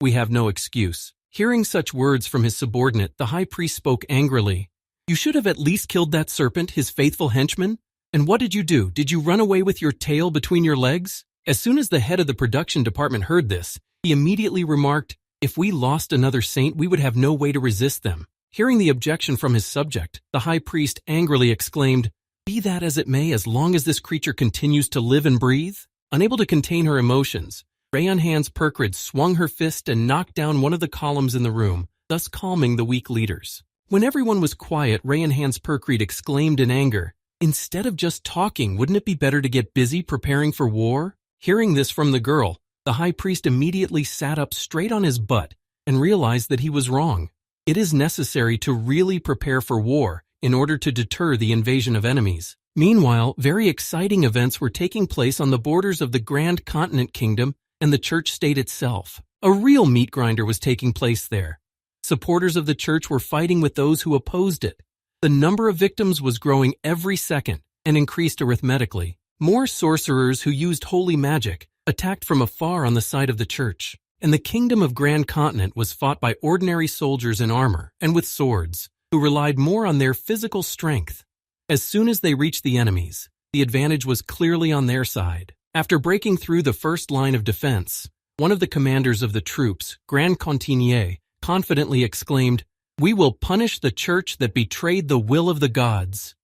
"We have no excuse." Hearing such words from his subordinate, the high priest spoke angrily, "You should have at least killed that serpent, his faithful henchman. And what did you do? Did you run away with your tail between your legs?" As soon as the head of the production department heard this, he immediately remarked, "If we lost another saint, we would have no way to resist them." Hearing the objection from his subject, the high priest angrily exclaimed, "Be that as it may, as long as this creature continues to live and breathe." Unable to contain her emotions, Rayanhan's Perkrid swung her fist and knocked down one of the columns in the room, thus calming the weak leaders. When everyone was quiet, Rayanhan's Perkrid exclaimed in anger, "Instead of just talking, wouldn't it be better to get busy preparing for war?" Hearing this from the girl, the high priest immediately sat up straight on his butt and realized that he was wrong. It is necessary to really prepare for war in order to deter the invasion of enemies. Meanwhile, very exciting events were taking place on the borders of the Grand Continent Kingdom and the church state itself. A real meat grinder was taking place there. Supporters of the church were fighting with those who opposed it. The number of victims was growing every second and increased arithmetically. More sorcerers who used holy magic attacked from afar on the side of the church, and the Kingdom of Grand Continent was fought by ordinary soldiers in armor and with swords, who relied more on their physical strength. As soon as they reached the enemies, the advantage was clearly on their side. After breaking through the first line of defense, one of the commanders of the troops, Grand Cantinier, confidently exclaimed, "We will punish the church that betrayed the will of the gods."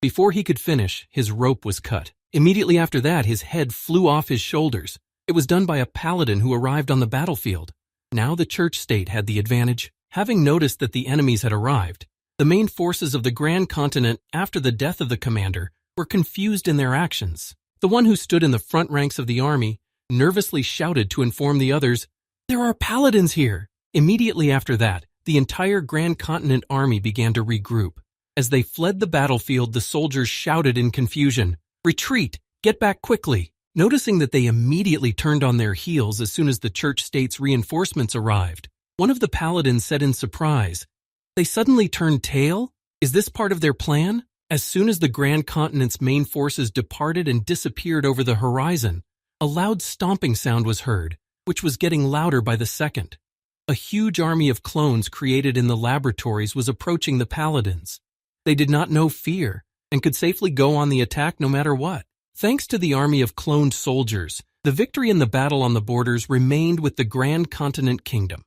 Before he could finish, his rope was cut. Immediately after that, his head flew off his shoulders. It was done by a paladin who arrived on the battlefield. Now the church state had the advantage. Having noticed that the enemies had arrived, the main forces of the Grand Continent, after the death of the commander, were confused in their actions. The one who stood in the front ranks of the army nervously shouted to inform the others, "There are paladins here!" Immediately after that, the entire Grand Continent army began to regroup. As they fled the battlefield, the soldiers shouted in confusion, "Retreat! Get back quickly!" Noticing that they immediately turned on their heels as soon as the church state's reinforcements arrived, one of the paladins said in surprise, "They suddenly turned tail? Is this part of their plan?" As soon as the Grand Continent's main forces departed and disappeared over the horizon, a loud stomping sound was heard, which was getting louder by the second. A huge army of clones created in the laboratories was approaching the paladins. They did not know fear and could safely go on the attack no matter what. Thanks to the army of cloned soldiers, the victory in the battle on the borders remained with the Grand Continent Kingdom.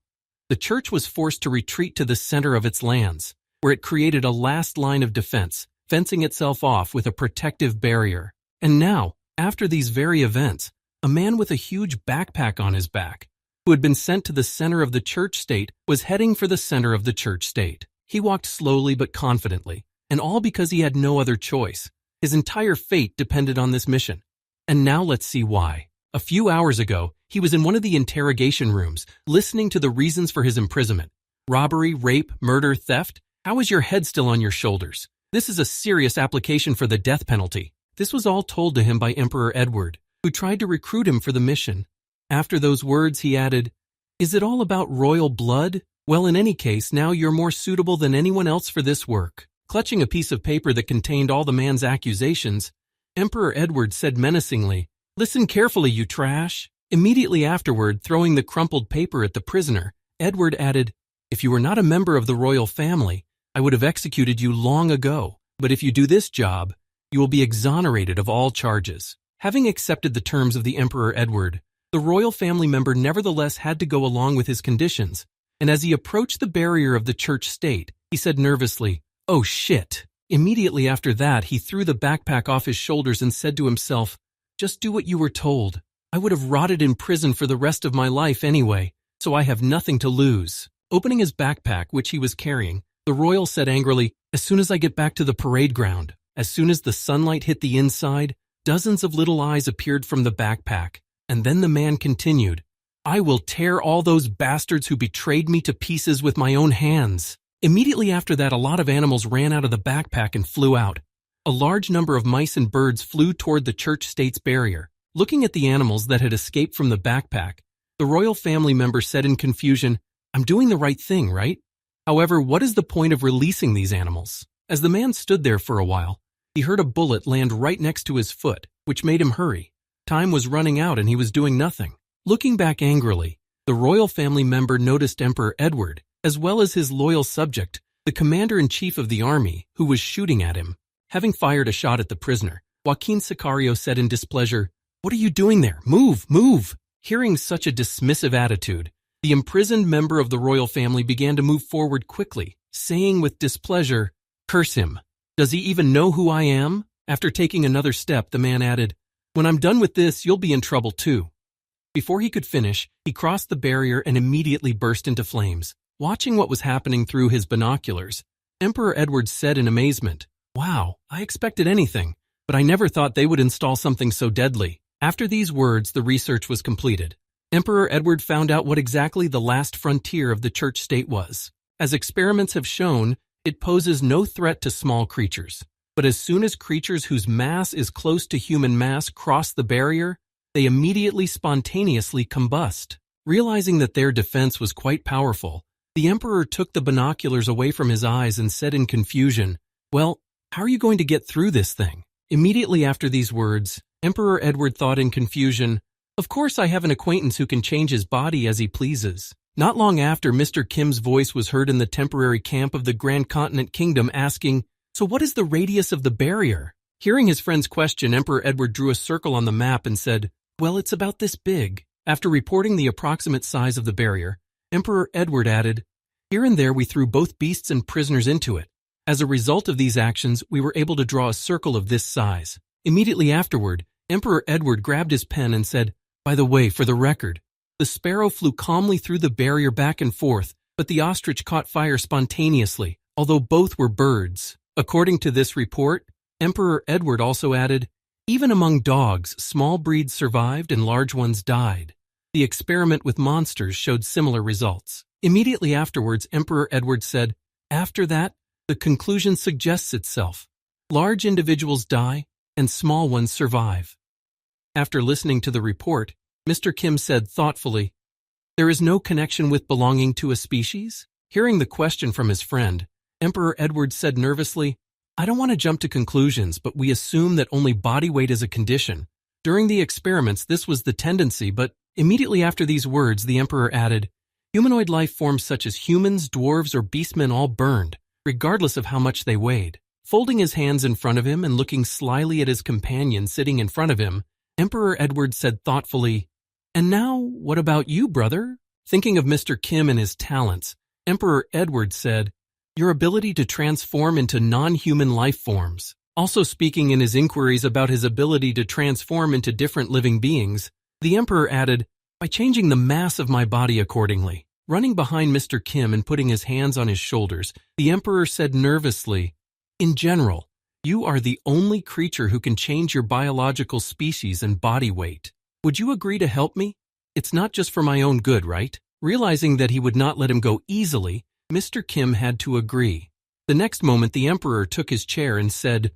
The church was forced to retreat to the center of its lands, where it created a last line of defense, fencing itself off with a protective barrier. And now, after these very events, a man with a huge backpack on his back, who had been sent to the center of the church state, was heading for the center of the church state. He walked slowly but confidently, and all because he had no other choice. His entire fate depended on this mission. And now let's see why. A few hours ago, He was in one of the interrogation rooms, listening to the reasons for his imprisonment. Robbery, rape, murder, theft. How is your head still on your shoulders? This is a serious application for the death penalty. This was all told to him by Emperor Edward, who tried to recruit him for the mission. After those words, he added, "Is it all about royal blood? Well, in any case, now you're more suitable than anyone else for this work." Clutching a piece of paper that contained all the man's accusations, Emperor Edward said menacingly, "Listen carefully, you trash." Immediately afterward, throwing the crumpled paper at the prisoner, Edward added, "If you were not a member of the royal family, I would have executed you long ago. But if you do this job, you will be exonerated of all charges." Having accepted the terms of the Emperor Edward, the royal family member nevertheless had to go along with his conditions, and as he approached the barrier of the church state, he said nervously, "Oh shit." Immediately after that, he threw the backpack off his shoulders and said to himself, "Just do what you were told. I would have rotted in prison for the rest of my life anyway, so I have nothing to lose." Opening his backpack, which he was carrying, the royal said angrily, "As soon as I get back to the parade ground." As soon as the sunlight hit the inside, dozens of little eyes appeared from the backpack, and then the man continued, "I will tear all those bastards who betrayed me to pieces with my own hands." Immediately after that, a lot of animals ran out of the backpack and flew out. A large number of mice and birds flew toward the church-state's barrier. Looking at the animals that had escaped from the backpack, the royal family member said in confusion, "I'm doing the right thing, right? However, what is the point of releasing these animals?" As the man stood there for a while, he heard a bullet land right next to his foot, which made him hurry. Time was running out and he was doing nothing. Looking back angrily, the royal family member noticed Emperor Edward, as well as his loyal subject, the commander-in-chief of the army, who was shooting at him. Having fired a shot at the prisoner, Joaquin Sicario said in displeasure, "What are you doing there? Move, move!" Hearing such a dismissive attitude, the imprisoned member of the royal family began to move forward quickly, saying with displeasure, "Curse him. Does he even know who I am?" After taking another step, the man added, "When I'm done with this, you'll be in trouble too." Before he could finish, he crossed the barrier and immediately burst into flames. Watching what was happening through his binoculars, Emperor Edward said in amazement, "Wow, I expected anything, but I never thought they would install something so deadly." After these words, the research was completed. Emperor Edward found out what exactly the last frontier of the church state was. As experiments have shown, it poses no threat to small creatures. But as soon as creatures whose mass is close to human mass cross the barrier, they immediately spontaneously combust. Realizing that their defense was quite powerful, the emperor took the binoculars away from his eyes and said in confusion, "Well, how are you going to get through this thing?" Immediately after these words, Emperor Edward thought in confusion, "Of course I have an acquaintance who can change his body as he pleases." Not long after, Mr. Kim's voice was heard in the temporary camp of the Grand Continent Kingdom asking, "So what is the radius of the barrier?" Hearing his friend's question, Emperor Edward drew a circle on the map and said, "Well, it's about this big." After reporting the approximate size of the barrier, Emperor Edward added, "Here and there we threw both beasts and prisoners into it. As a result of these actions, we were able to draw a circle of this size." Immediately afterward, Emperor Edward grabbed his pen and said, "By the way, for the record, the sparrow flew calmly through the barrier back and forth, but the ostrich caught fire spontaneously, although both were birds." According to this report, Emperor Edward also added, "Even among dogs, small breeds survived and large ones died." The experiment with monsters showed similar results. Immediately afterwards, Emperor Edward said, "After that, the conclusion suggests itself. Large individuals die and small ones survive." After listening to the report, Mr. Kim said thoughtfully, "There is no connection with belonging to a species?" Hearing the question from his friend, Emperor Edward said nervously, "I don't want to jump to conclusions, but we assume that only body weight is a condition. During the experiments, this was the tendency, but..." Immediately after these words, the emperor added, "Humanoid life forms such as humans, dwarves, or beastmen all burned, regardless of how much they weighed." Folding his hands in front of him and looking slyly at his companion sitting in front of him, Emperor Edward said thoughtfully, "And now, what about you, brother?" Thinking of Mr. Kim and his talents, Emperor Edward said, "Your ability to transform into non-human life forms." Also speaking in his inquiries about his ability to transform into different living beings, the emperor added, "By changing the mass of my body accordingly." Running behind Mr. Kim and putting his hands on his shoulders, the emperor said nervously, "In general, you are the only creature who can change your biological species and body weight. Would you agree to help me?" It's not just for my own good, right? Realizing that he would not let him go easily, Mr. Kim had to agree. The next moment, the emperor took his chair and said,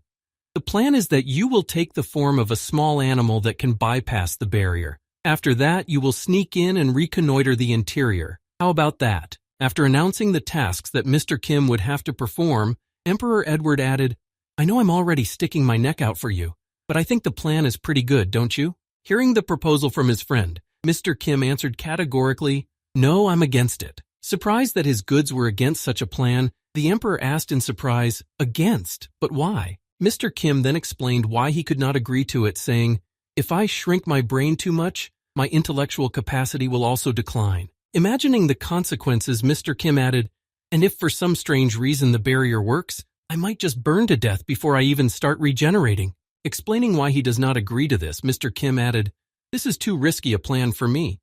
"The plan is that you will take the form of a small animal that can bypass the barrier. After that, you will sneak in and reconnoiter the interior. How about that?" After announcing the tasks that Mr. Kim would have to perform, Emperor Edward added, "I know I'm already sticking my neck out for you, but I think the plan is pretty good, don't you?" Hearing the proposal from his friend, Mr. Kim answered categorically, "No, I'm against it." Surprised that his goods were against such a plan, the emperor asked in surprise, "Against? But why?" Mr. Kim then explained why he could not agree to it, saying, "If I shrink my brain too much, my intellectual capacity will also decline." Imagining the consequences, Mr. Kim added, "And if for some strange reason the barrier works, I might just burn to death before I even start regenerating." Explaining why he does not agree to this, Mr. Kim added, "This is too risky a plan for me."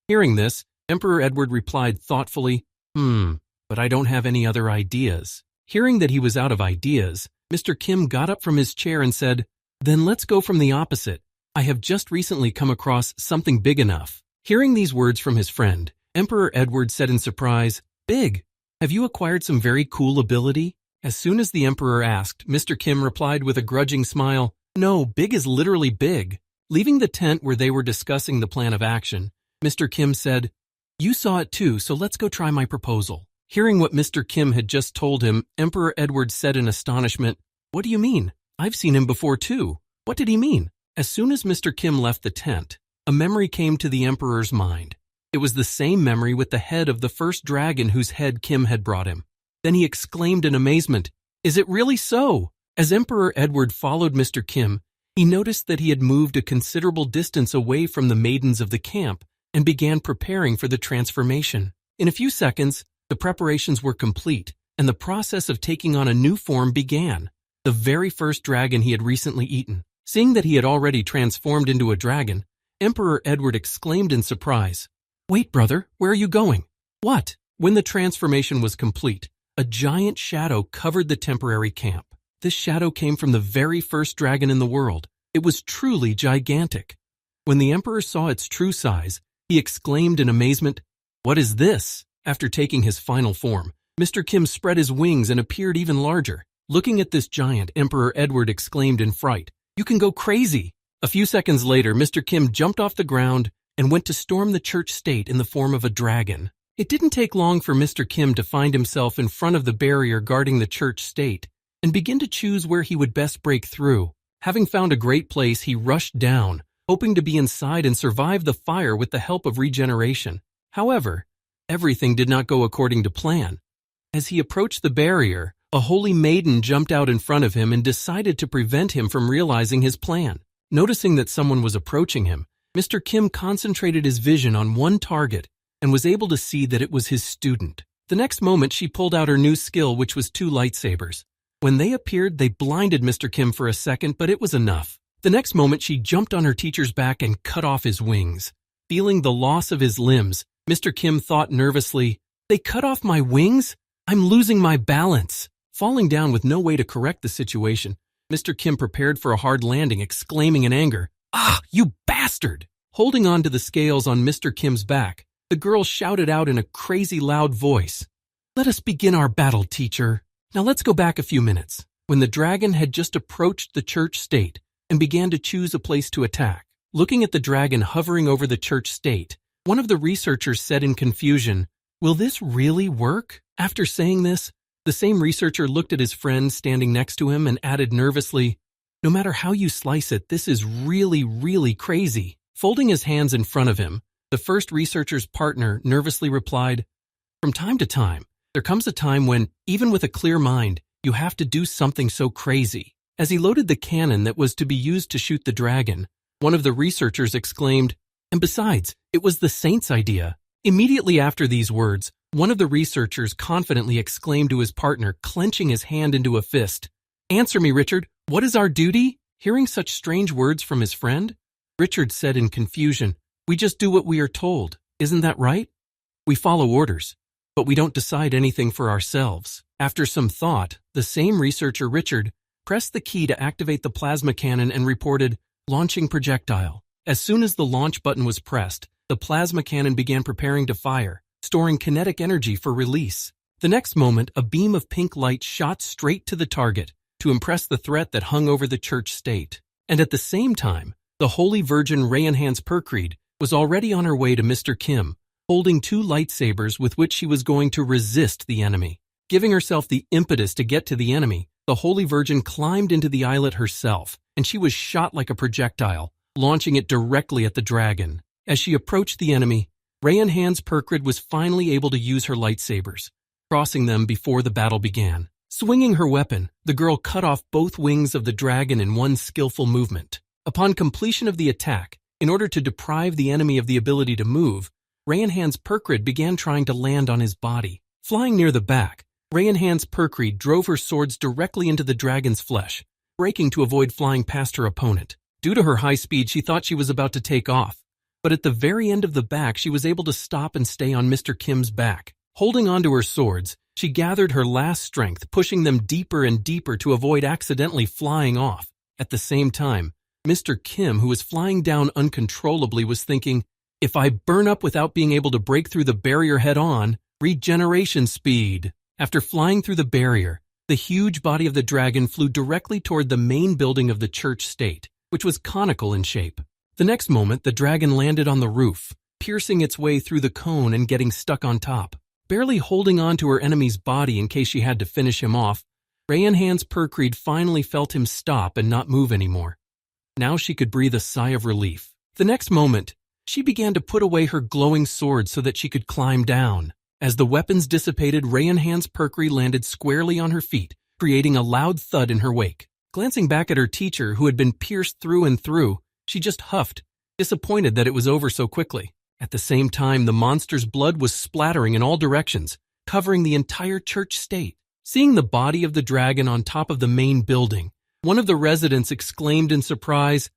Hearing this, Emperor Edward replied thoughtfully, "But I don't have any other ideas." Hearing that he was out of ideas, Mr. Kim got up from his chair and said, "Then let's go from the opposite. I have just recently come across something big enough." Hearing these words from his friend, Emperor Edward said in surprise, "Big? Have you acquired some very cool ability?" As soon as the emperor asked, Mr. Kim replied with a grudging smile, "No, big is literally big." Leaving the tent where they were discussing the plan of action, Mr. Kim said, "You saw it too, so let's go try my proposal." Hearing what Mr. Kim had just told him, Emperor Edward said in astonishment, "What do you mean? I've seen him before too. What did he mean?" As soon as Mr. Kim left the tent, a memory came to the emperor's mind. It was the same memory with the head of the first dragon whose head Kim had brought him. Then he exclaimed in amazement, "Is it really so?" As Emperor Edward followed Mr. Kim, he noticed that he had moved a considerable distance away from the maidens of the camp and began preparing for the transformation. In a few seconds, the preparations were complete, and the process of taking on a new form began. The very first dragon he had recently eaten. Seeing that he had already transformed into a dragon, Emperor Edward exclaimed in surprise, "Wait, brother, where are you going?" "What?" When the transformation was complete, a giant shadow covered the temporary camp. This shadow came from the very first dragon in the world. It was truly gigantic. When the emperor saw its true size, he exclaimed in amazement, "What is this?" After taking his final form, Mr. Kim spread his wings and appeared even larger. Looking at this giant, Emperor Edward exclaimed in fright, "You can go crazy!" A few seconds later, Mr. Kim jumped off the ground and went to storm the church state in the form of a dragon. It didn't take long for Mr. Kim to find himself in front of the barrier guarding the church state and begin to choose where he would best break through. Having found a great place, he rushed down, hoping to be inside and survive the fire with the help of regeneration. However, everything did not go according to plan. As he approached the barrier, a holy maiden jumped out in front of him and decided to prevent him from realizing his plan. Noticing that someone was approaching him, Mr. Kim concentrated his vision on one target and was able to see that it was his student. The next moment, she pulled out her new skill, which was 2 lightsabers. When they appeared, they blinded Mr. Kim for a second, but it was enough. The next moment, she jumped on her teacher's back and cut off his wings. Feeling the loss of his limbs, Mr. Kim thought nervously, "They cut off my wings? I'm losing my balance." Falling down with no way to correct the situation, Mr. Kim prepared for a hard landing, exclaiming in anger, "Ah, you bastard!" Holding on to the scales on Mr. Kim's back, the girl shouted out in a crazy loud voice, "Let us begin our battle, teacher." Now let's go back a few minutes, when the dragon had just approached the church state and began to choose a place to attack. Looking at the dragon hovering over the church state, one of the researchers said in confusion, "Will this really work?" After saying this, the same researcher looked at his friend standing next to him and added nervously, "No matter how you slice it, this is really crazy." Folding his hands in front of him, the first researcher's partner nervously replied, "From time to time, there comes a time when, even with a clear mind, you have to do something so crazy." As he loaded the cannon that was to be used to shoot the dragon, one of the researchers exclaimed, "And besides, it was the saint's idea." Immediately after these words, one of the researchers confidently exclaimed to his partner, clenching his hand into a fist, "Answer me, Richard, what is our duty?" Hearing such strange words from his friend, Richard said in confusion, "We just do what we are told. Isn't that right? We follow orders, but we don't decide anything for ourselves." After some thought, the same researcher, Richard, pressed the key to activate the plasma cannon and reported, "Launching projectile." As soon as the launch button was pressed, the plasma cannon began preparing to fire, storing kinetic energy for release. The next moment, a beam of pink light shot straight to the target to impress the threat that hung over the church state. And at the same time, the Holy Virgin Reinhans Perkreed was already on her way to Mr. Kim, holding two lightsabers with which she was going to resist the enemy. Giving herself the impetus to get to the enemy, the Holy Virgin climbed into the eyelet herself, and she was shot like a projectile, launching it directly at the dragon. As she approached the enemy, Reinhans Perkreed was finally able to use her lightsabers, crossing them before the battle began. Swinging her weapon, the girl cut off both wings of the dragon in one skillful movement. Upon completion of the attack, in order to deprive the enemy of the ability to move, Reinhans Perkreed began trying to land on his body. Flying near the back, Reinhans Perkreed drove her swords directly into the dragon's flesh, braking to avoid flying past her opponent. Due to her high speed, she thought she was about to take off, but at the very end of the back, she was able to stop and stay on Mr. Kim's back. Holding onto her swords, she gathered her last strength, pushing them deeper and deeper to avoid accidentally flying off. At the same time, Mr. Kim, who was flying down uncontrollably, was thinking, "If I burn up without being able to break through the barrier head-on, regeneration speed." After flying through the barrier, the huge body of the dragon flew directly toward the main building of the church state, which was conical in shape. The next moment, the dragon landed on the roof, piercing its way through the cone and getting stuck on top. Barely holding on to her enemy's body in case she had to finish him off, Reinhans Perkreed finally felt him stop and not move anymore. Now she could breathe a sigh of relief. The next moment, she began to put away her glowing sword so that she could climb down. As the weapons dissipated, Reinhans Perkreed landed squarely on her feet, creating a loud thud in her wake. Glancing back at her teacher, who had been pierced through and through, she just huffed, disappointed that it was over so quickly. At the same time, the monster's blood was splattering in all directions, covering the entire church state. Seeing the body of the dragon on top of the main building, one of the residents exclaimed in surprise,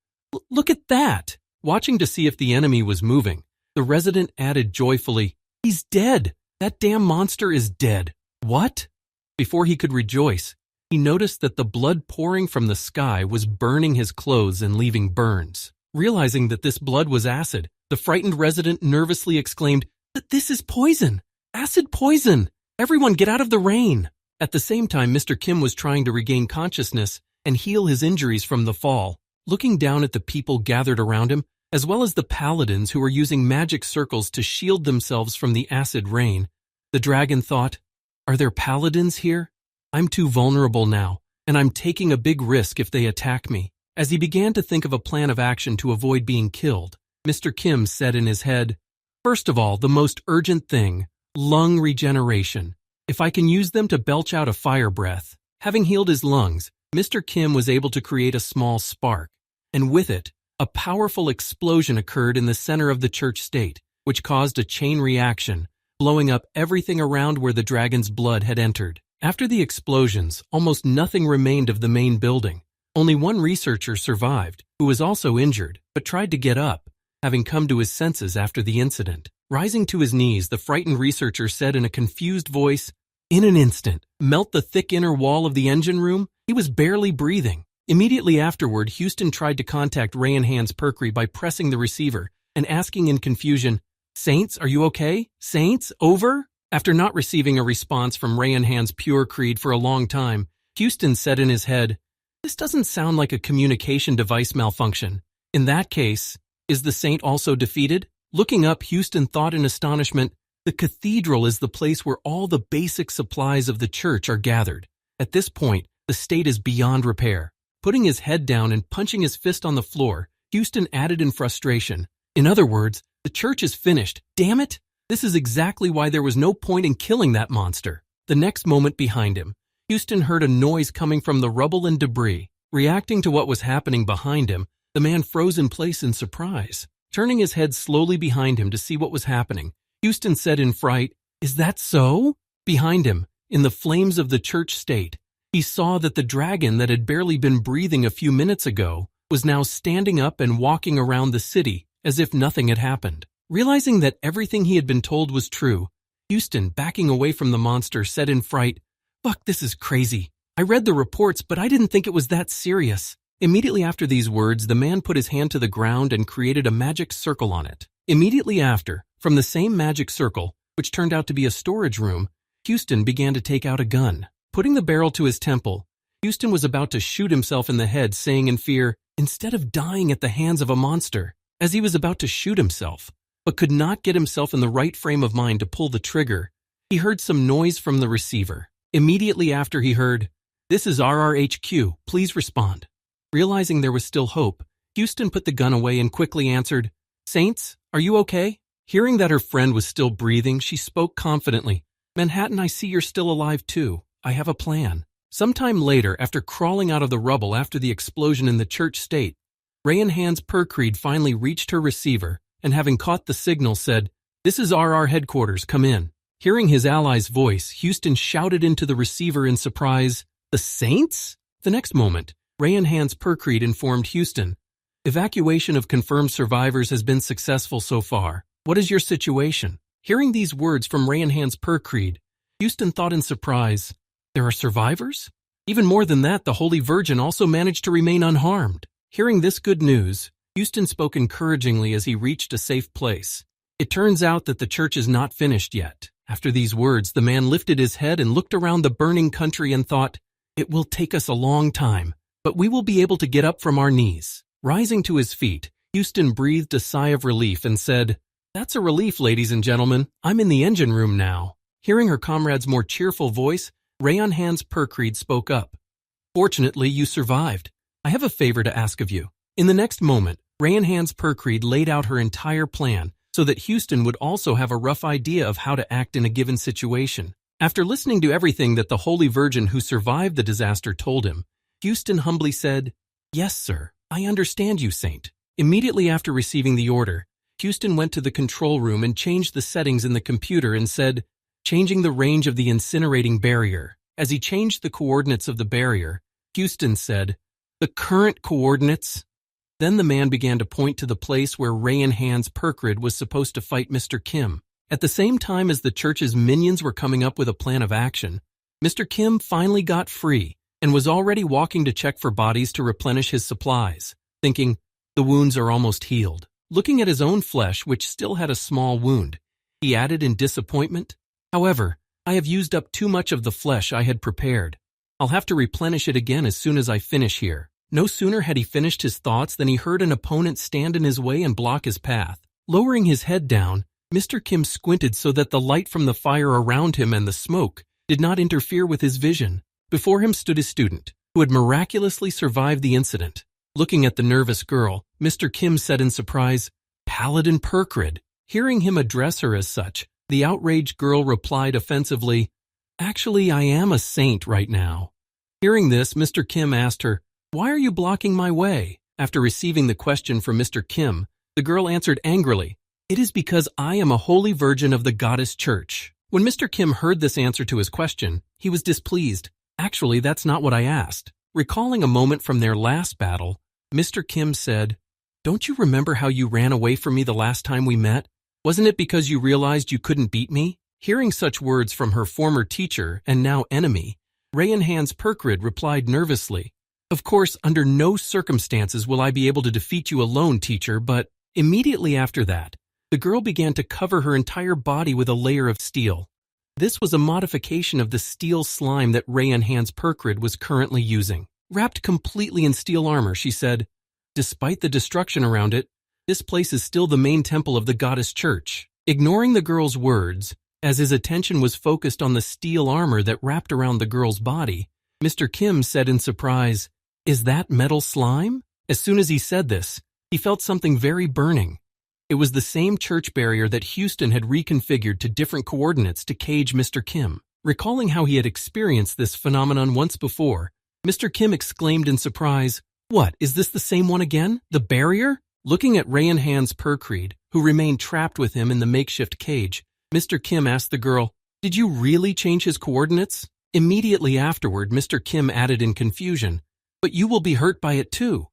"Look at that!" Watching to see if the enemy was moving, the resident added joyfully, "He's dead! That damn monster is dead!" What? Before he could rejoice, he noticed that the blood pouring from the sky was burning his clothes and leaving burns. Realizing that this blood was acid, the frightened resident nervously exclaimed, "This is poison! Acid poison! Everyone get out of the rain!" At the same time, Mr. Kim was trying to regain consciousness and heal his injuries from the fall. Looking down at the people gathered around him, as well as the paladins who were using magic circles to shield themselves from the acid rain, the dragon thought, "Are there paladins here? I'm too vulnerable now, and I'm taking a big risk if they attack me." As he began to think of a plan of action to avoid being killed, Mr. Kim said in his head, "First of all, the most urgent thing, lung regeneration. If I can use them to belch out a fire breath." Having healed his lungs, Mr. Kim was able to create a small spark, and with it, a powerful explosion occurred in the center of the church state, which caused a chain reaction, blowing up everything around where the dragon's blood had entered. After the explosions, almost nothing remained of the main building. Only one researcher survived, who was also injured, but tried to get up, having come to his senses after the incident. Rising to his knees, the frightened researcher said in a confused voice, "In an instant, melt the thick inner wall of the engine room." He was barely breathing. Immediately afterward, Houston tried to contact Reinhans Perkreed by pressing the receiver and asking in confusion, "Saints, are you okay? Saints, over?" After not receiving a response from Reinhans Perkreed for a long time, Houston said in his head, "This doesn't sound like a communication device malfunction. In that case, is the saint also defeated?" Looking up, Houston thought in astonishment, the cathedral is the place where all the basic supplies of the church are gathered. At this point, the state is beyond repair. Putting his head down and punching his fist on the floor, Houston added in frustration, "In other words, the church is finished. Damn it! This is exactly why there was no point in killing that monster." The next moment behind him, Houston heard a noise coming from the rubble and debris. Reacting to what was happening behind him, the man froze in place in surprise. Turning his head slowly behind him to see what was happening, Houston said in fright, "Is that so?" Behind him, in the flames of the church state, he saw that the dragon that had barely been breathing a few minutes ago was now standing up and walking around the city as if nothing had happened. Realizing that everything he had been told was true, Houston, backing away from the monster, said in fright, "Fuck, this is crazy. I read the reports, but I didn't think it was that serious." Immediately after these words, the man put his hand to the ground and created a magic circle on it. Immediately after, from the same magic circle, which turned out to be a storage room, Houston began to take out a gun. Putting the barrel to his temple, Houston was about to shoot himself in the head, saying in fear, "Instead of dying at the hands of a monster," as he was about to shoot himself, but could not get himself in the right frame of mind to pull the trigger. He heard some noise from the receiver. Immediately after he heard, "This is RRHQ, please respond." Realizing there was still hope, Houston put the gun away and quickly answered, "Saints, are you okay?" Hearing that her friend was still breathing, she spoke confidently, "Manhattan, I see you're still alive too. I have a plan." Sometime later, after crawling out of the rubble after the explosion in the church state, Ray and Hans Percreed finally reached her receiver and, having caught the signal, said, "This is RR headquarters, come in." Hearing his ally's voice, Houston shouted into the receiver in surprise, "The Saints?" The next moment, Ray and Hans Percreed informed Houston, "Evacuation of confirmed survivors has been successful so far. What is your situation?" Hearing these words from Ray and Hans Percreed, Houston thought in surprise, "There are survivors?" Even more than that, the Holy Virgin also managed to remain unharmed. Hearing this good news, Houston spoke encouragingly as he reached a safe place. "It turns out that the church is not finished yet." After these words, the man lifted his head and looked around the burning country and thought, "It will take us a long time, but we will be able to get up from our knees." Rising to his feet, Houston breathed a sigh of relief and said, "That's a relief, ladies and gentlemen. I'm in the engine room now." Hearing her comrade's more cheerful voice, Ray and Hans Percreed spoke up. "Fortunately, you survived. I have a favor to ask of you." In the next moment, Ray and Hans Percreed laid out her entire plan so that Houston would also have a rough idea of how to act in a given situation. After listening to everything that the Holy Virgin who survived the disaster told him, Houston humbly said, "Yes, sir, I understand you, Saint." Immediately after receiving the order, Houston went to the control room and changed the settings in the computer and said, "Changing the range of the incinerating barrier." As he changed the coordinates of the barrier, Houston said, "The current coordinates." Then the man began to point to the place where Ray and Hans Percreed was supposed to fight Mr. Kim. At the same time as the church's minions were coming up with a plan of action, Mr. Kim finally got free and was already walking to check for bodies to replenish his supplies, thinking, "The wounds are almost healed." Looking at his own flesh, which still had a small wound, he added in disappointment, "However, I have used up too much of the flesh I had prepared. I'll have to replenish it again as soon as I finish here." No sooner had he finished his thoughts than he heard an opponent stand in his way and block his path. Lowering his head down, Mr. Kim squinted so that the light from the fire around him and the smoke did not interfere with his vision. Before him stood his student, who had miraculously survived the incident. Looking at the nervous girl, Mr. Kim said in surprise, "Paladin Percreed." Hearing him address her as such, the outraged girl replied offensively, "Actually, I am a saint right now." Hearing this, Mr. Kim asked her, "Why are you blocking my way?" After receiving the question from Mr. Kim, the girl answered angrily, "It is because I am a holy virgin of the goddess church." When Mr. Kim heard this answer to his question, he was displeased. "Actually, that's not what I asked." Recalling a moment from their last battle, Mr. Kim said, "Don't you remember how you ran away from me the last time we met? Wasn't it because you realized you couldn't beat me?" Hearing such words from her former teacher and now enemy, Ray and Hans Percreed replied nervously, "Of course, under no circumstances will I be able to defeat you alone, teacher, but..." Immediately after that, the girl began to cover her entire body with a layer of steel. This was a modification of the steel slime that Ray and Hans Percreed was currently using. Wrapped completely in steel armor, she said, "Despite the destruction around it, this place is still the main temple of the goddess church." Ignoring the girl's words, as his attention was focused on the steel armor that wrapped around the girl's body, Mr. Kim said in surprise, "Is that metal slime?" As soon as he said this, he felt something very burning. It was the same church barrier that Houston had reconfigured to different coordinates to cage Mr. Kim. Recalling how he had experienced this phenomenon once before, Mr. Kim exclaimed in surprise, "What, is this the same one again? The barrier?" Looking at Ray and Hans Percreed, who remained trapped with him in the makeshift cage, Mr. Kim asked the girl, "Did you really change his coordinates?" Immediately afterward, Mr. Kim added in confusion, "But you will be hurt by it too."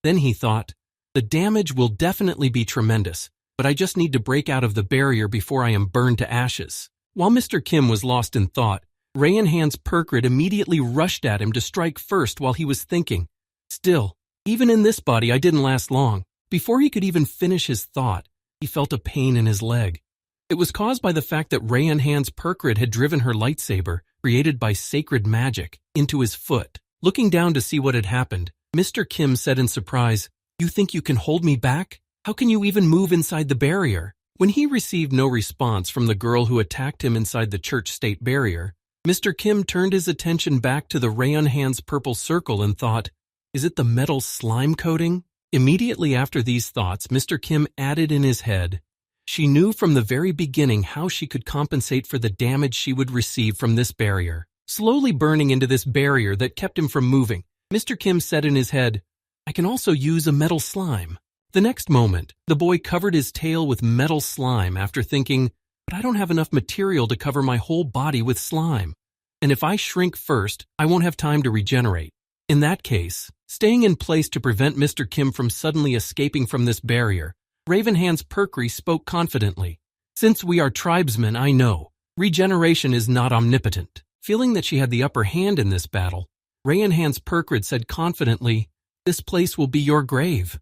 Then he thought, "The damage will definitely be tremendous, but I just need to break out of the barrier before I am burned to ashes." While Mr. Kim was lost in thought, Ray and Hans Percreed immediately rushed at him to strike first while he was thinking. Still, even in this body I didn't last long. Before he could even finish his thought, he felt a pain in his leg. It was caused by the fact that Rayanhan's Perkrid had driven her lightsaber, created by sacred magic, into his foot. Looking down to see what had happened, Mr. Kim said in surprise, "You think you can hold me back? How can you even move inside the barrier?" When he received no response from the girl who attacked him inside the church-state barrier, Mr. Kim turned his attention back to the Rayanhan's purple circle and thought, "Is it the metal slime coating?" Immediately after these thoughts, Mr. Kim added in his head, she knew from the very beginning how she could compensate for the damage she would receive from this barrier. Slowly burning into this barrier that kept him from moving, Mr. Kim said in his head, "I can also use a metal slime." The next moment, the boy covered his tail with metal slime after thinking, "But I don't have enough material to cover my whole body with slime. And if I shrink first, I won't have time to regenerate." In that case, staying in place to prevent Mr. Kim from suddenly escaping from this barrier, Ravenhand's Perkry spoke confidently. "Since we are tribesmen, I know. Regeneration is not omnipotent." Feeling that she had the upper hand in this battle, Rayanhan's Perkrid said confidently, "This place will be your grave."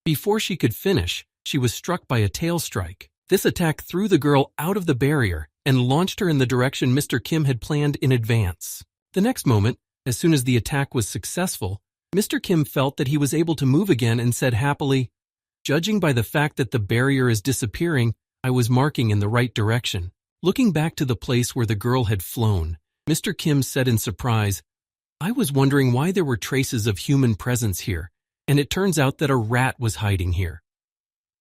Before she could finish, she was struck by a tail strike. This attack threw the girl out of the barrier and launched her in the direction Mr. Kim had planned in advance. The next moment, as soon as the attack was successful, Mr. Kim felt that he was able to move again and said happily, "Judging by the fact that the barrier is disappearing, I was marking in the right direction." Looking back to the place where the girl had flown, Mr. Kim said in surprise, "I was wondering why there were traces of human presence here, and it turns out that a rat was hiding here."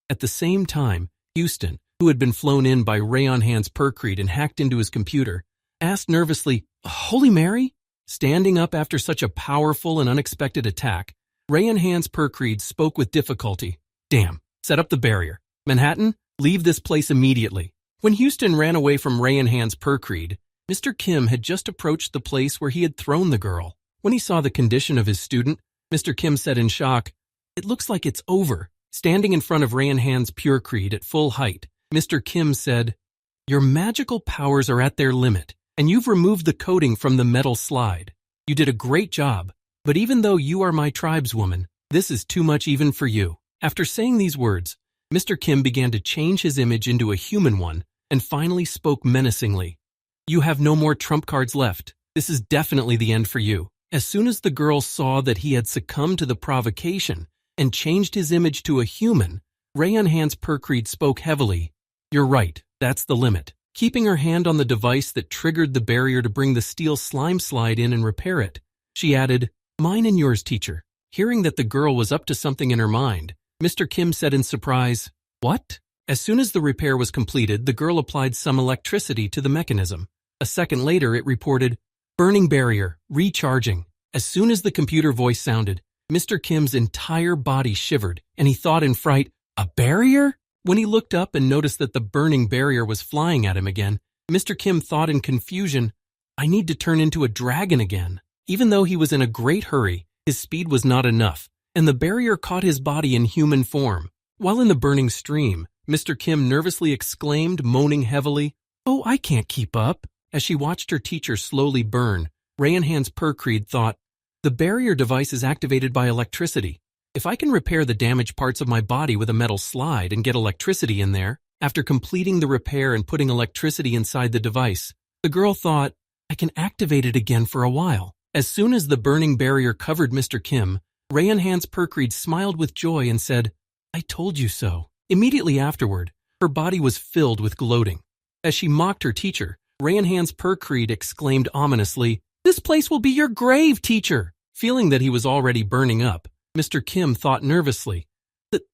At the same time, Houston, who had been flown in by Rayanhan's Perkrid and hacked into his computer, asked nervously, "Holy Mary?" Standing up after such a powerful and unexpected attack, Rayanhan's Perkrid spoke with difficulty. "Damn, set up the barrier. Manhattan, leave this place immediately." When Houston ran away from Rayanhan's Perkrid, Mr. Kim had just approached the place where he had thrown the girl. When he saw the condition of his student, Mr. Kim said in shock, "It looks like it's over." Standing in front of Rayanhan's Perkrid at full height, Mr. Kim said, "Your magical powers are at their limit, and you've removed the coating from the metal slide. You did a great job, but even though you are my tribeswoman, this is too much even for you." After saying these words, Mr. Kim began to change his image into a human one and finally spoke menacingly. "You have no more trump cards left. This is definitely the end for you." As soon as the girl saw that he had succumbed to the provocation and changed his image to a human, Rayanhan's Perkrid spoke heavily. "You're right, that's the limit." Keeping her hand on the device that triggered the barrier to bring the steel slime slide in and repair it, she added, "Mine and yours, teacher." Hearing that the girl was up to something in her mind, Mr. Kim said in surprise, "What?" As soon as the repair was completed, the girl applied some electricity to the mechanism. A second later, it reported, "Burning barrier, recharging." As soon as the computer voice sounded, Mr. Kim's entire body shivered, and he thought in fright, "A barrier?" When he looked up and noticed that the burning barrier was flying at him again, Mr. Kim thought in confusion, "I need to turn into a dragon again." Even though he was in a great hurry, his speed was not enough, and the barrier caught his body in human form. While in the burning stream, Mr. Kim nervously exclaimed, moaning heavily, "Oh, I can't keep up." As she watched her teacher slowly burn, Rayanhan's Perkrid thought, "The barrier device is activated by electricity. If I can repair the damaged parts of my body with a metal slide and get electricity in there," after completing the repair and putting electricity inside the device, the girl thought, "I can activate it again for a while." As soon as the burning barrier covered Mr. Kim, Rayanhan's Perkrid smiled with joy and said, "I told you so." Immediately afterward, her body was filled with gloating. As she mocked her teacher, Rayanhan's Perkrid exclaimed ominously, "This place will be your grave, teacher!" Feeling that he was already burning up, Mr. Kim thought nervously,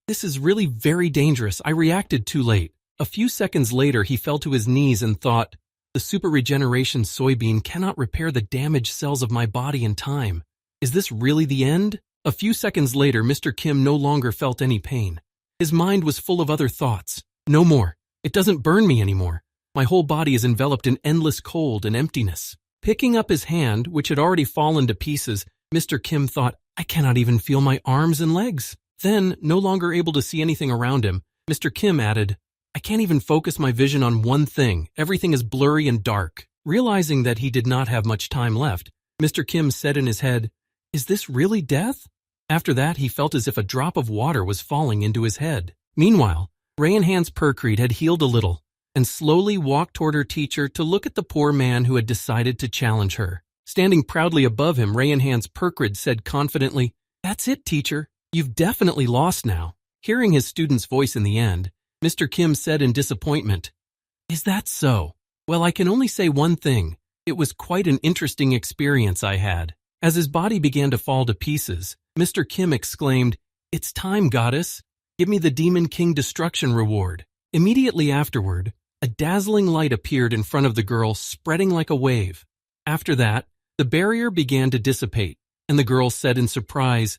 "This is really very dangerous. I reacted too late." A few seconds later, he fell to his knees and thought, "The super regeneration soybean cannot repair the damaged cells of my body in time. Is this really the end?" A few seconds later, Mr. Kim no longer felt any pain. His mind was full of other thoughts. "No more. It doesn't burn me anymore. My whole body is enveloped in endless cold and emptiness." Picking up his hand, which had already fallen to pieces, Mr. Kim thought, "I cannot even feel my arms and legs." Then, no longer able to see anything around him, Mr. Kim added, "I can't even focus my vision on one thing. Everything is blurry and dark." Realizing that he did not have much time left, Mr. Kim said in his head, "Is this really death?" After that, he felt as if a drop of water was falling into his head. Meanwhile, Rayanhan's Perkreed had healed a little and slowly walked toward her teacher to look at the poor man who had decided to challenge her. Standing proudly above him, Rayanhan's Perkreed said confidently, "That's it, teacher. You've definitely lost now." Hearing his student's voice in the end, Mr. Kim said in disappointment, "Is that so? Well, I can only say one thing. It was quite an interesting experience I had." As his body began to fall to pieces, Mr. Kim exclaimed, "It's time, goddess. Give me the Demon King Destruction reward." Immediately afterward, a dazzling light appeared in front of the girl, spreading like a wave. After that, the barrier began to dissipate, and the girl said in surprise,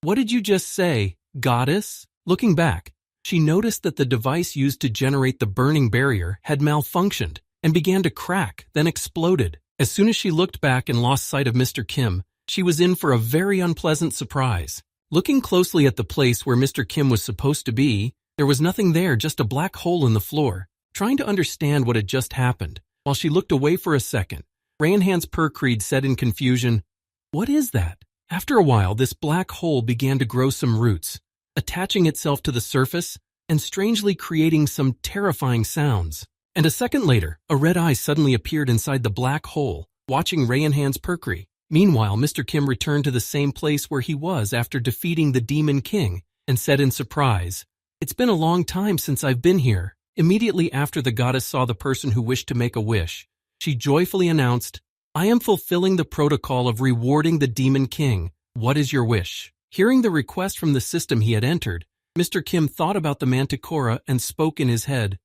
"What did you just say, goddess?" Looking back, she noticed that the device used to generate the burning barrier had malfunctioned and began to crack, then exploded. As soon as she looked back and lost sight of Mr. Kim, she was in for a very unpleasant surprise. Looking closely at the place where Mr. Kim was supposed to be, there was nothing there, just a black hole in the floor. Trying to understand what had just happened, while she looked away for a second, Rayanhan's Perkreed said in confusion, "What is that?" After a while, this black hole began to grow some roots, attaching itself to the surface and strangely creating some terrifying sounds. And a second later, a red eye suddenly appeared inside the black hole, watching Rayanhan's Perkreed. Meanwhile, Mr. Kim returned to the same place where he was after defeating the Demon King and said in surprise, "It's been a long time since I've been here." Immediately after the goddess saw the person who wished to make a wish, she joyfully announced, "I am fulfilling the protocol of rewarding the Demon King. What is your wish?" Hearing the request from the system he had entered, Mr. Kim thought about the manticora and spoke in his head.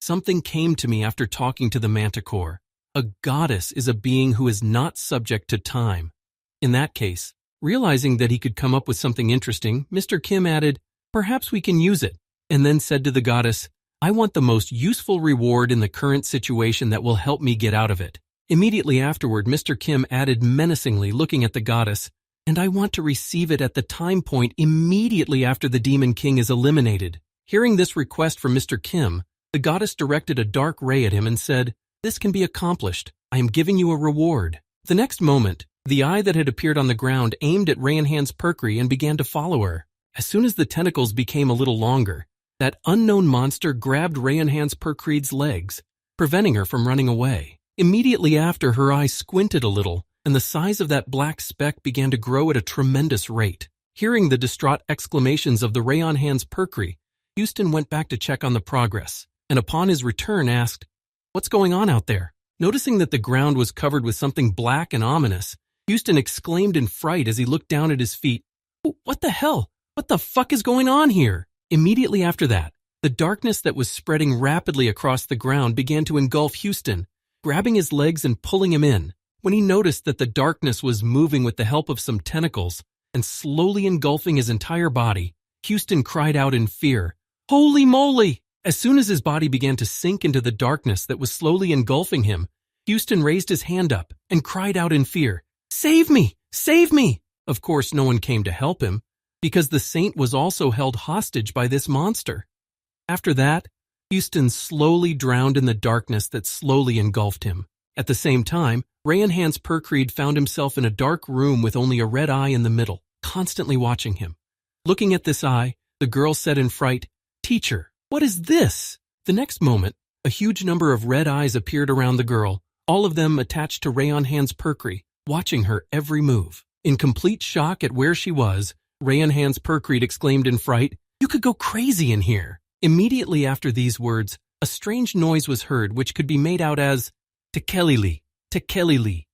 "Something came to me after talking to the manticore. A goddess is a being who is not subject to time." In that case, realizing that he could come up with something interesting, Mr. Kim added, "Perhaps we can use it," and then said to the goddess, "I want the most useful reward in the current situation that will help me get out of it." Immediately afterward, Mr. Kim added menacingly, looking at the goddess, "And I want to receive it at the time point immediately after the Demon King is eliminated." Hearing this request from Mr. Kim, the goddess directed a dark ray at him and said, "This can be accomplished. I am giving you a reward." The next moment, the eye that had appeared on the ground aimed at Rayanhan's Perkreed and began to follow her. As soon as the tentacles became a little longer, that unknown monster grabbed Rayanhan's Perkreed's legs, preventing her from running away. Immediately after, her eyes squinted a little, and the size of that black speck began to grow at a tremendous rate. Hearing the distraught exclamations of the Rayanhan's Perkreed, Houston went back to check on the progress, and upon his return asked, "What's going on out there?" Noticing that the ground was covered with something black and ominous, Houston exclaimed in fright as he looked down at his feet, "What the hell? What the fuck is going on here?" Immediately after that, the darkness that was spreading rapidly across the ground began to engulf Houston, grabbing his legs and pulling him in. When he noticed that the darkness was moving with the help of some tentacles and slowly engulfing his entire body, Houston cried out in fear, "Holy moly!" As soon as his body began to sink into the darkness that was slowly engulfing him, Houston raised his hand up and cried out in fear, "Save me! Save me!" Of course, no one came to help him, because the saint was also held hostage by this monster. After that, Houston slowly drowned in the darkness that slowly engulfed him. At the same time, Rayanhan's Perkreed found himself in a dark room with only a red eye in the middle, constantly watching him. Looking at this eye, the girl said in fright, "Teacher, what is this?" The next moment, a huge number of red eyes appeared around the girl, all of them attached to Rayanhan's Perkreed, watching her every move. In complete shock at where she was, Rayanhan's Perkreed exclaimed in fright, "You could go crazy in here." Immediately after these words, a strange noise was heard which could be made out as "Tekelili, Tekelili."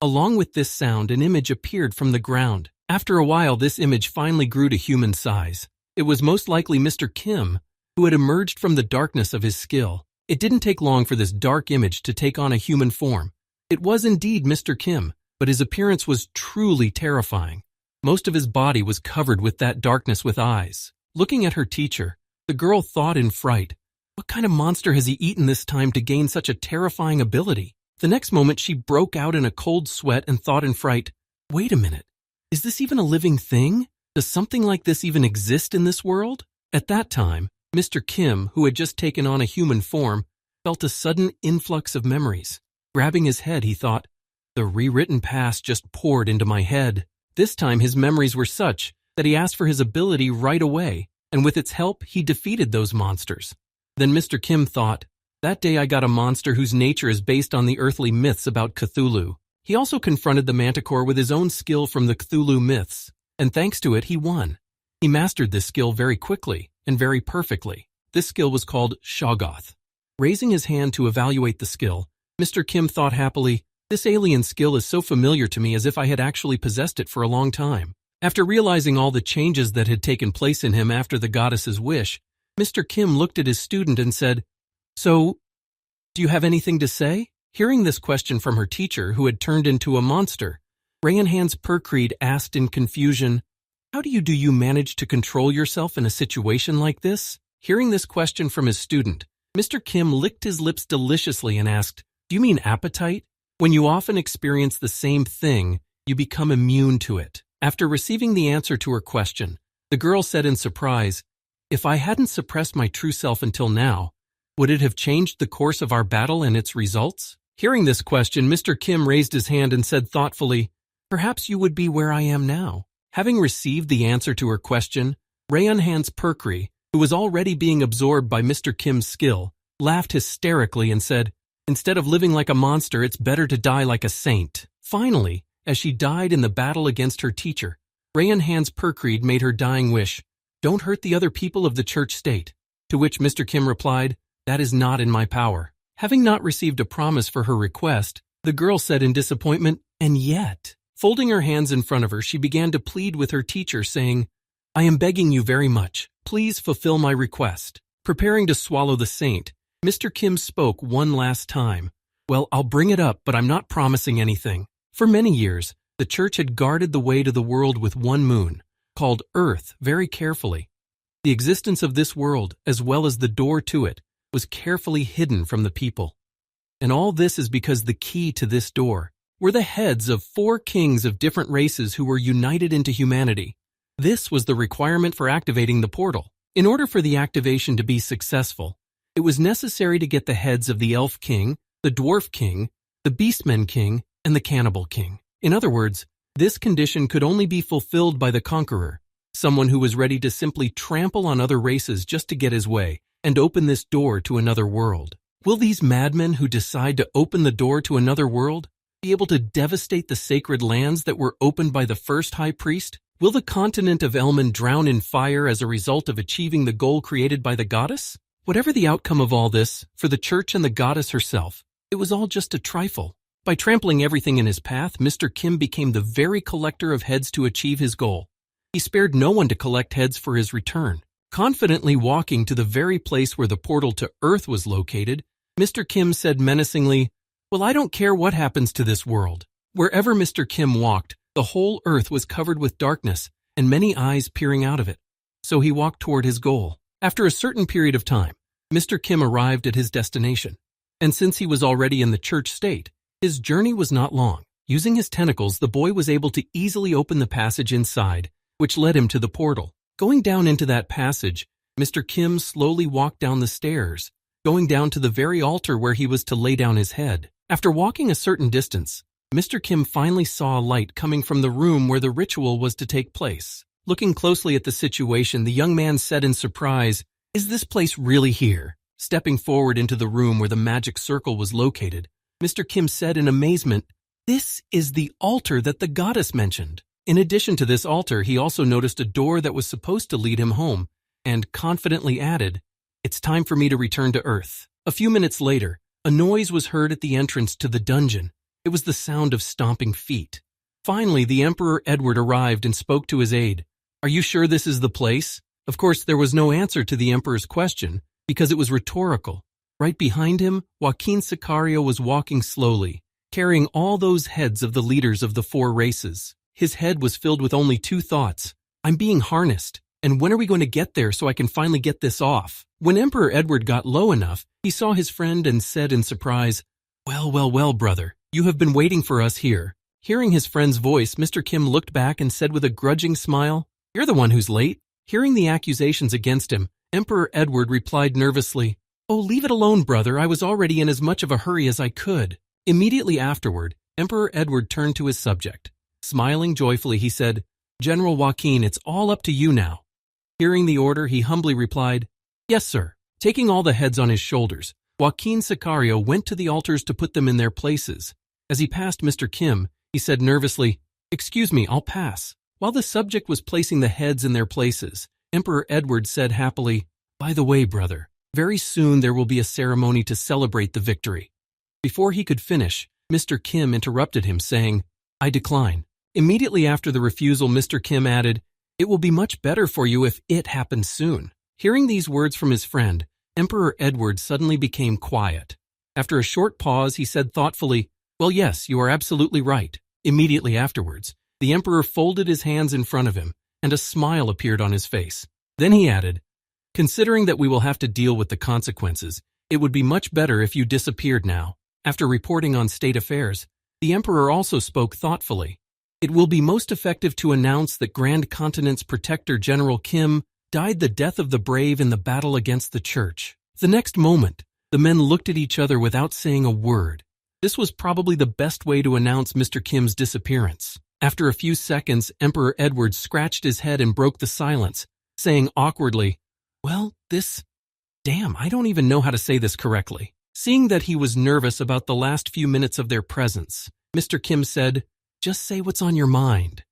Along with this sound, an image appeared from the ground. After a while, this image finally grew to human size. It was most likely Mr. Kim, who had emerged from the darkness of his skill. It didn't take long for this dark image to take on a human form. It was indeed Mr. Kim, but his appearance was truly terrifying. Most of his body was covered with that darkness with eyes. Looking at her teacher, the girl thought in fright, "What kind of monster has he eaten this time to gain such a terrifying ability?" The next moment she broke out in a cold sweat and thought in fright, "Wait a minute, is this even a living thing? Does something like this even exist in this world?" At that time, Mr. Kim, who had just taken on a human form, felt a sudden influx of memories. Grabbing his head, he thought, "The rewritten past just poured into my head." This time his memories were such that he asked for his ability right away, and with its help, he defeated those monsters. Then Mr. Kim thought, that day I got a monster whose nature is based on the earthly myths about Cthulhu. He also confronted the manticore with his own skill from the Cthulhu myths, and thanks to it, he won. He mastered this skill very quickly and very perfectly. This skill was called Shoggoth. Raising his hand to evaluate the skill, Mr. Kim thought happily, this alien skill is so familiar to me as if I had actually possessed it for a long time. After realizing all the changes that had taken place in him after the goddess's wish, Mr. Kim looked at his student and said, So, do you have anything to say? Hearing this question from her teacher, who had turned into a monster, Rayanhans Perkreed asked in confusion, How do you manage to control yourself in a situation like this? Hearing this question from his student, Mr. Kim licked his lips deliciously and asked, Do you mean appetite? When you often experience the same thing, you become immune to it. After receiving the answer to her question, the girl said in surprise, If I hadn't suppressed my true self until now, would it have changed the course of our battle and its results? Hearing this question, Mr. Kim raised his hand and said thoughtfully, Perhaps you would be where I am now. Having received the answer to her question, Rayanhans Perkreed, who was already being absorbed by Mr. Kim's skill, laughed hysterically and said, Instead of living like a monster, it's better to die like a saint. Finally, as she died in the battle against her teacher, Rayanhans Perkreed made her dying wish, Don't hurt the other people of the church state. To which Mr. Kim replied, That is not in my power. Having not received a promise for her request, the girl said in disappointment, And yet, folding her hands in front of her, she began to plead with her teacher, saying, I am begging you very much. Please fulfill my request. Preparing to swallow the saint, Mr. Kim spoke one last time. Well, I'll bring it up, but I'm not promising anything. For many years, the church had guarded the way to the world with one moon, called Earth, very carefully. The existence of this world, as well as the door to it, was carefully hidden from the people. And all this is because the key to this door were the heads of 4 kings of different races who were united into humanity. This was the requirement for activating the portal. In order for the activation to be successful, it was necessary to get the heads of the Elf King, the Dwarf King, the Beastmen King, and the Cannibal King. In other words, this condition could only be fulfilled by the conqueror, someone who was ready to simply trample on other races just to get his way and open this door to another world. Will these madmen who decide to open the door to another world be able to devastate the sacred lands that were opened by the first high priest? Will the continent of Elman drown in fire as a result of achieving the goal created by the goddess? Whatever the outcome of all this, for the church and the goddess herself, it was all just a trifle. By trampling everything in his path, Mr. Kim became the very collector of heads to achieve his goal. He spared no one to collect heads for his return. Confidently walking to the very place where the portal to Earth was located, Mr. Kim said menacingly, Well, I don't care what happens to this world. Wherever Mr. Kim walked, the whole earth was covered with darkness and many eyes peering out of it. So he walked toward his goal. After a certain period of time, Mr. Kim arrived at his destination. And since he was already in the church state, his journey was not long. Using his tentacles, the boy was able to easily open the passage inside, which led him to the portal. Going down into that passage, Mr. Kim slowly walked down the stairs, going down to the very altar where he was to lay down his head. After walking a certain distance, Mr. Kim finally saw a light coming from the room where the ritual was to take place. Looking closely at the situation, the young man said in surprise, Is this place really here? Stepping forward into the room where the magic circle was located, Mr. Kim said in amazement, This is the altar that the goddess mentioned. In addition to this altar, he also noticed a door that was supposed to lead him home, and confidently added, It's time for me to return to Earth. A few minutes later, a noise was heard at the entrance to the dungeon. It was the sound of stomping feet. Finally, the Emperor Edward arrived and spoke to his aide. Are you sure this is the place? Of course, there was no answer to the Emperor's question, because it was rhetorical. Right behind him, Joaquin Sicario was walking slowly, carrying all those heads of the leaders of the 4 races. His head was filled with only 2 thoughts. I'm being harnessed, and when are we going to get there so I can finally get this off? When Emperor Edward got low enough, he saw his friend and said in surprise, Well, brother. You have been waiting for us here. Hearing his friend's voice, Mr. Kim looked back and said with a grudging smile, You're the one who's late. Hearing the accusations against him, Emperor Edward replied nervously, Oh, leave it alone, brother. I was already in as much of a hurry as I could. Immediately afterward, Emperor Edward turned to his subject. Smiling joyfully, he said, General Joaquin, it's all up to you now. Hearing the order, he humbly replied, "Yes, sir." Taking all the heads on his shoulders, Joaquin Sicario went to the altars to put them in their places. As he passed Mr. Kim, he said nervously, "Excuse me, I'll pass." While the subject was placing the heads in their places, Emperor Edward said happily, "By the way, brother, very soon there will be a ceremony to celebrate the victory." Before he could finish, Mr. Kim interrupted him, saying, "I decline." Immediately after the refusal, Mr. Kim added, "It will be much better for you if it happens soon." Hearing these words from his friend, Emperor Edward suddenly became quiet. After a short pause, he said thoughtfully, "Well, yes, you are absolutely right." Immediately afterwards, the emperor folded his hands in front of him, and a smile appeared on his face. Then he added, "Considering that we will have to deal with the consequences, it would be much better if you disappeared now." After reporting on state affairs, the emperor also spoke thoughtfully. "It will be most effective to announce that Grand Continent's protector General Kim died the death of the brave in the battle against the church." The next moment, the men looked at each other without saying a word. This was probably the best way to announce Mr. Kim's disappearance. After a few seconds, Emperor Edward scratched his head and broke the silence, saying awkwardly, "Well, I don't even know how to say this correctly." Seeing that he was nervous about the last few minutes of their presence, Mr. Kim said, "Just say what's on your mind."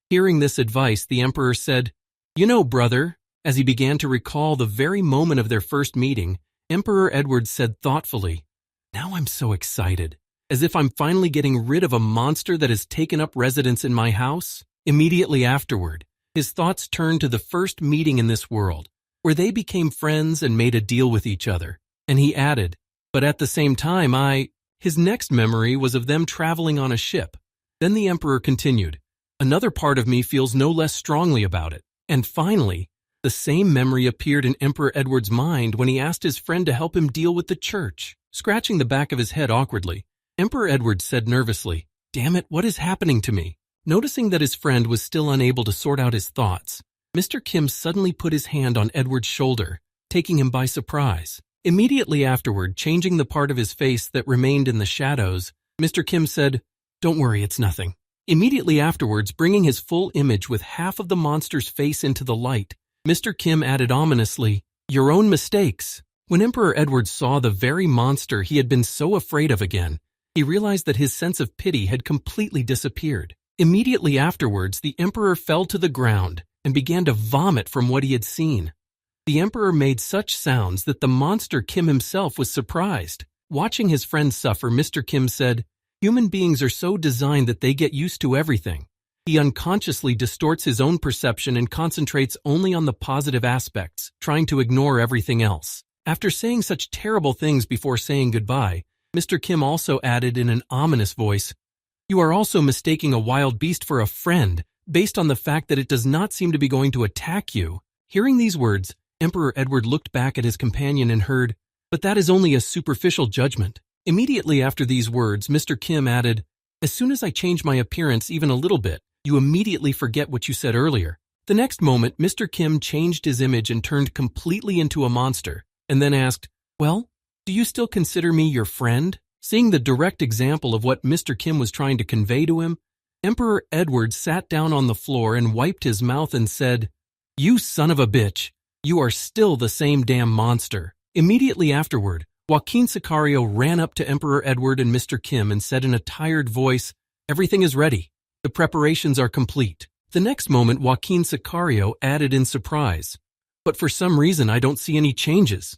Hearing this advice, the emperor said, "You know, brother," as he began to recall the very moment of their first meeting, Emperor Edward said thoughtfully, "Now I'm so excited, as if I'm finally getting rid of a monster that has taken up residence in my house." Immediately afterward, his thoughts turned to the first meeting in this world, where they became friends and made a deal with each other. And he added, "But at the same time, His next memory was of them traveling on a ship. Then the emperor continued, "Another part of me feels no less strongly about it." And finally, the same memory appeared in Emperor Edward's mind when he asked his friend to help him deal with the church. Scratching the back of his head awkwardly, Emperor Edward said nervously, "Damn it, what is happening to me?" Noticing that his friend was still unable to sort out his thoughts, Mr. Kim suddenly put his hand on Edward's shoulder, taking him by surprise. Immediately afterward, changing the part of his face that remained in the shadows, Mr. Kim said, "Don't worry, it's nothing." Immediately afterwards, bringing his full image with half of the monster's face into the light, Mr. Kim added ominously, "Your own mistakes." When Emperor Edward saw the very monster he had been so afraid of again, he realized that his sense of pity had completely disappeared. Immediately afterwards, the emperor fell to the ground and began to vomit from what he had seen. The emperor made such sounds that the monster Kim himself was surprised. Watching his friend suffer, Mr. Kim said, "Human beings are so designed that they get used to everything." He unconsciously distorts his own perception and concentrates only on the positive aspects, trying to ignore everything else. After saying such terrible things before saying goodbye, Mr. Kim also added in an ominous voice, "You are also mistaking a wild beast for a friend, based on the fact that it does not seem to be going to attack you." Hearing these words, Emperor Edward looked back at his companion and heard, "But that is only a superficial judgment." Immediately after these words, Mr. Kim added, "As soon as I change my appearance even a little bit, you immediately forget what you said earlier." The next moment, Mr. Kim changed his image and turned completely into a monster, and then asked, "Well, do you still consider me your friend?" Seeing the direct example of what Mr. Kim was trying to convey to him, Emperor Edward sat down on the floor and wiped his mouth and said, "You son of a bitch, you are still the same damn monster." Immediately afterward, Joaquin Sicario ran up to Emperor Edward and Mr. Kim and said in a tired voice, "Everything is ready. The preparations are complete." The next moment, Joaquin Sicario added in surprise, "But for some reason I don't see any changes."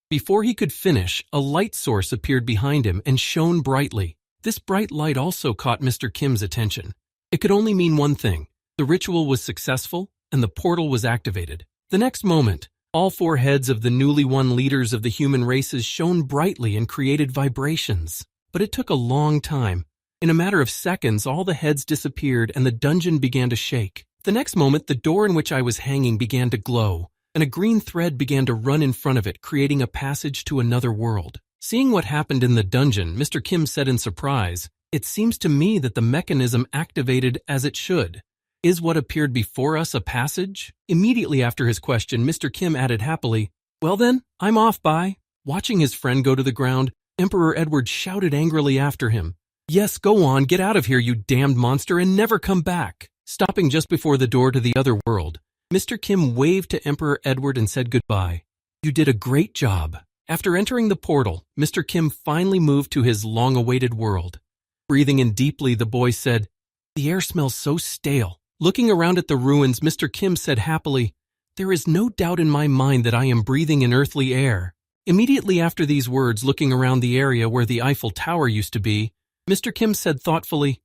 Before he could finish, a light source appeared behind him and shone brightly. This bright light also caught Mr. Kim's attention. It could only mean one thing: the ritual was successful and the portal was activated. The next moment, all four heads of the newly won leaders of the human races shone brightly and created vibrations. But it took a long time. In a matter of seconds, all the heads disappeared and the dungeon began to shake. The next moment, the door in which I was hanging began to glow, and a green thread began to run in front of it, creating a passage to another world. Seeing what happened in the dungeon, Mr. Kim said in surprise, "It seems to me that the mechanism activated as it should. Is what appeared before us a passage?" Immediately after his question, Mr. Kim added happily, "Well then, I'm off, bye." Watching his friend go to the ground, Emperor Edward shouted angrily after him, "Yes, go on, get out of here, you damned monster, and never come back." Stopping just before the door to the other world, Mr. Kim waved to Emperor Edward and said goodbye. You did a great job. After entering the portal, Mr. Kim finally moved to his long-awaited world. Breathing in deeply, the boy said, The air smells so stale. Looking around at the ruins, Mr. Kim said happily, There is no doubt in my mind that I am breathing in earthly air. Immediately after these words, looking around the area where the Eiffel Tower used to be, Mr. Kim said thoughtfully,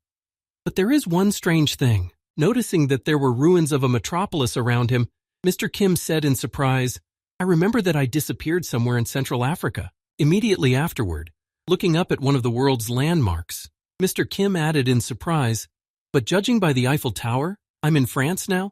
But there is one strange thing. Noticing that there were ruins of a metropolis around him, Mr. Kim said in surprise, I remember that I disappeared somewhere in Central Africa. Immediately afterward, looking up at one of the world's landmarks, Mr. Kim added in surprise, But judging by the Eiffel Tower, I'm in France now?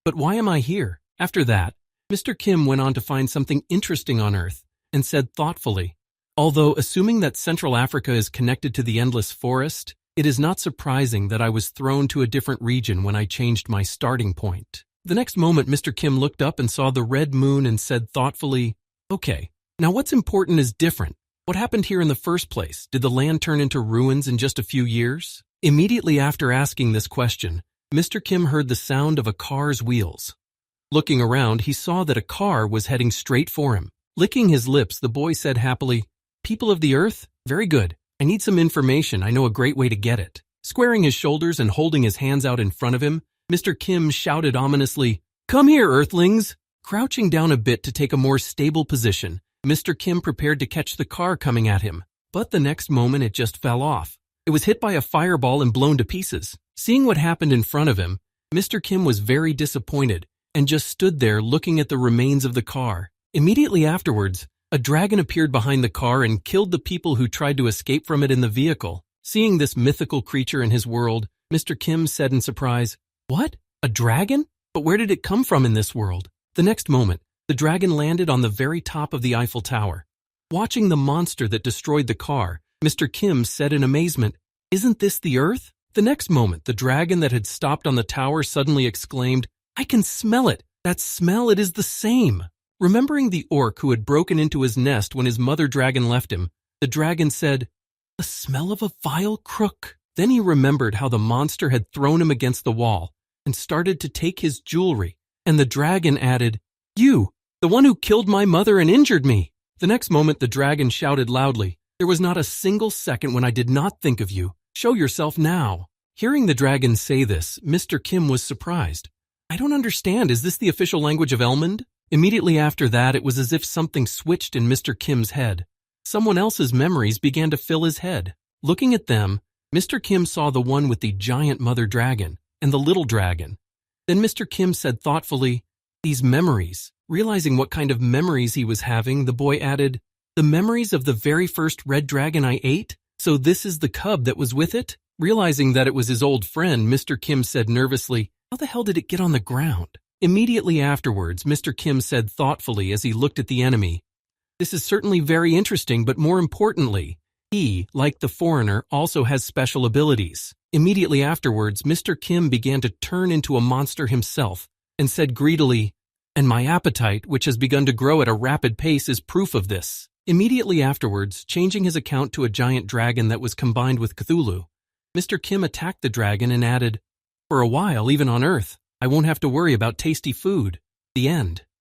But why am I here? After that, Mr. Kim went on to find something interesting on Earth and said thoughtfully, Although assuming that Central Africa is connected to the endless forest, it is not surprising that I was thrown to a different region when I changed my starting point. The next moment, Mr. Kim looked up and saw the red moon and said thoughtfully, Okay, now what's important is different. What happened here in the first place? Did the land turn into ruins in just a few years? Immediately after asking this question, Mr. Kim heard the sound of a car's wheels. Looking around, he saw that a car was heading straight for him. Licking his lips, the boy said happily, People of the earth? Very good. I need some information. I know a great way to get it. Squaring his shoulders and holding his hands out in front of him, Mr. Kim shouted ominously, Come here, earthlings! Crouching down a bit to take a more stable position, Mr. Kim prepared to catch the car coming at him. But the next moment it just fell off. It was hit by a fireball and blown to pieces. Seeing what happened in front of him, Mr. Kim was very disappointed and just stood there looking at the remains of the car. Immediately afterwards, a dragon appeared behind the car and killed the people who tried to escape from it in the vehicle. Seeing this mythical creature in his world, Mr. Kim said in surprise, What? A dragon? But where did it come from in this world? The next moment, the dragon landed on the very top of the Eiffel Tower. Watching the monster that destroyed the car, Mr. Kim said in amazement, Isn't this the Earth? The next moment, the dragon that had stopped on the tower suddenly exclaimed, I can smell it. That smell, it is the same. Remembering the orc who had broken into his nest when his mother dragon left him, the dragon said, The smell of a vile crook. Then he remembered how the monster had thrown him against the wall and started to take his jewelry, and the dragon added, You, the one who killed my mother and injured me. The next moment the dragon shouted loudly, There was not a single second when I did not think of you. Show yourself now. Hearing the dragon say this, Mr. Kim was surprised. I don't understand, is this the official language of Elmond? Immediately after that, it was as if something switched in Mr. Kim's head. Someone else's memories began to fill his head. Looking at them, Mr. Kim saw the one with the giant mother dragon and the little dragon. Then Mr. Kim said thoughtfully, These memories. Realizing what kind of memories he was having, the boy added, The memories of the very first red dragon I ate? So this is the cub that was with it? Realizing that it was his old friend, Mr. Kim said nervously, How the hell did it get on the ground? Immediately afterwards, Mr. Kim said thoughtfully as he looked at the enemy, This is certainly very interesting, but more importantly, he, like the foreigner, also has special abilities. Immediately afterwards, Mr. Kim began to turn into a monster himself and said greedily, And my appetite, which has begun to grow at a rapid pace, is proof of this. Immediately afterwards, changing his account to a giant dragon that was combined with Cthulhu, Mr. Kim attacked the dragon and added, For a while, even on Earth, I won't have to worry about tasty food. The end.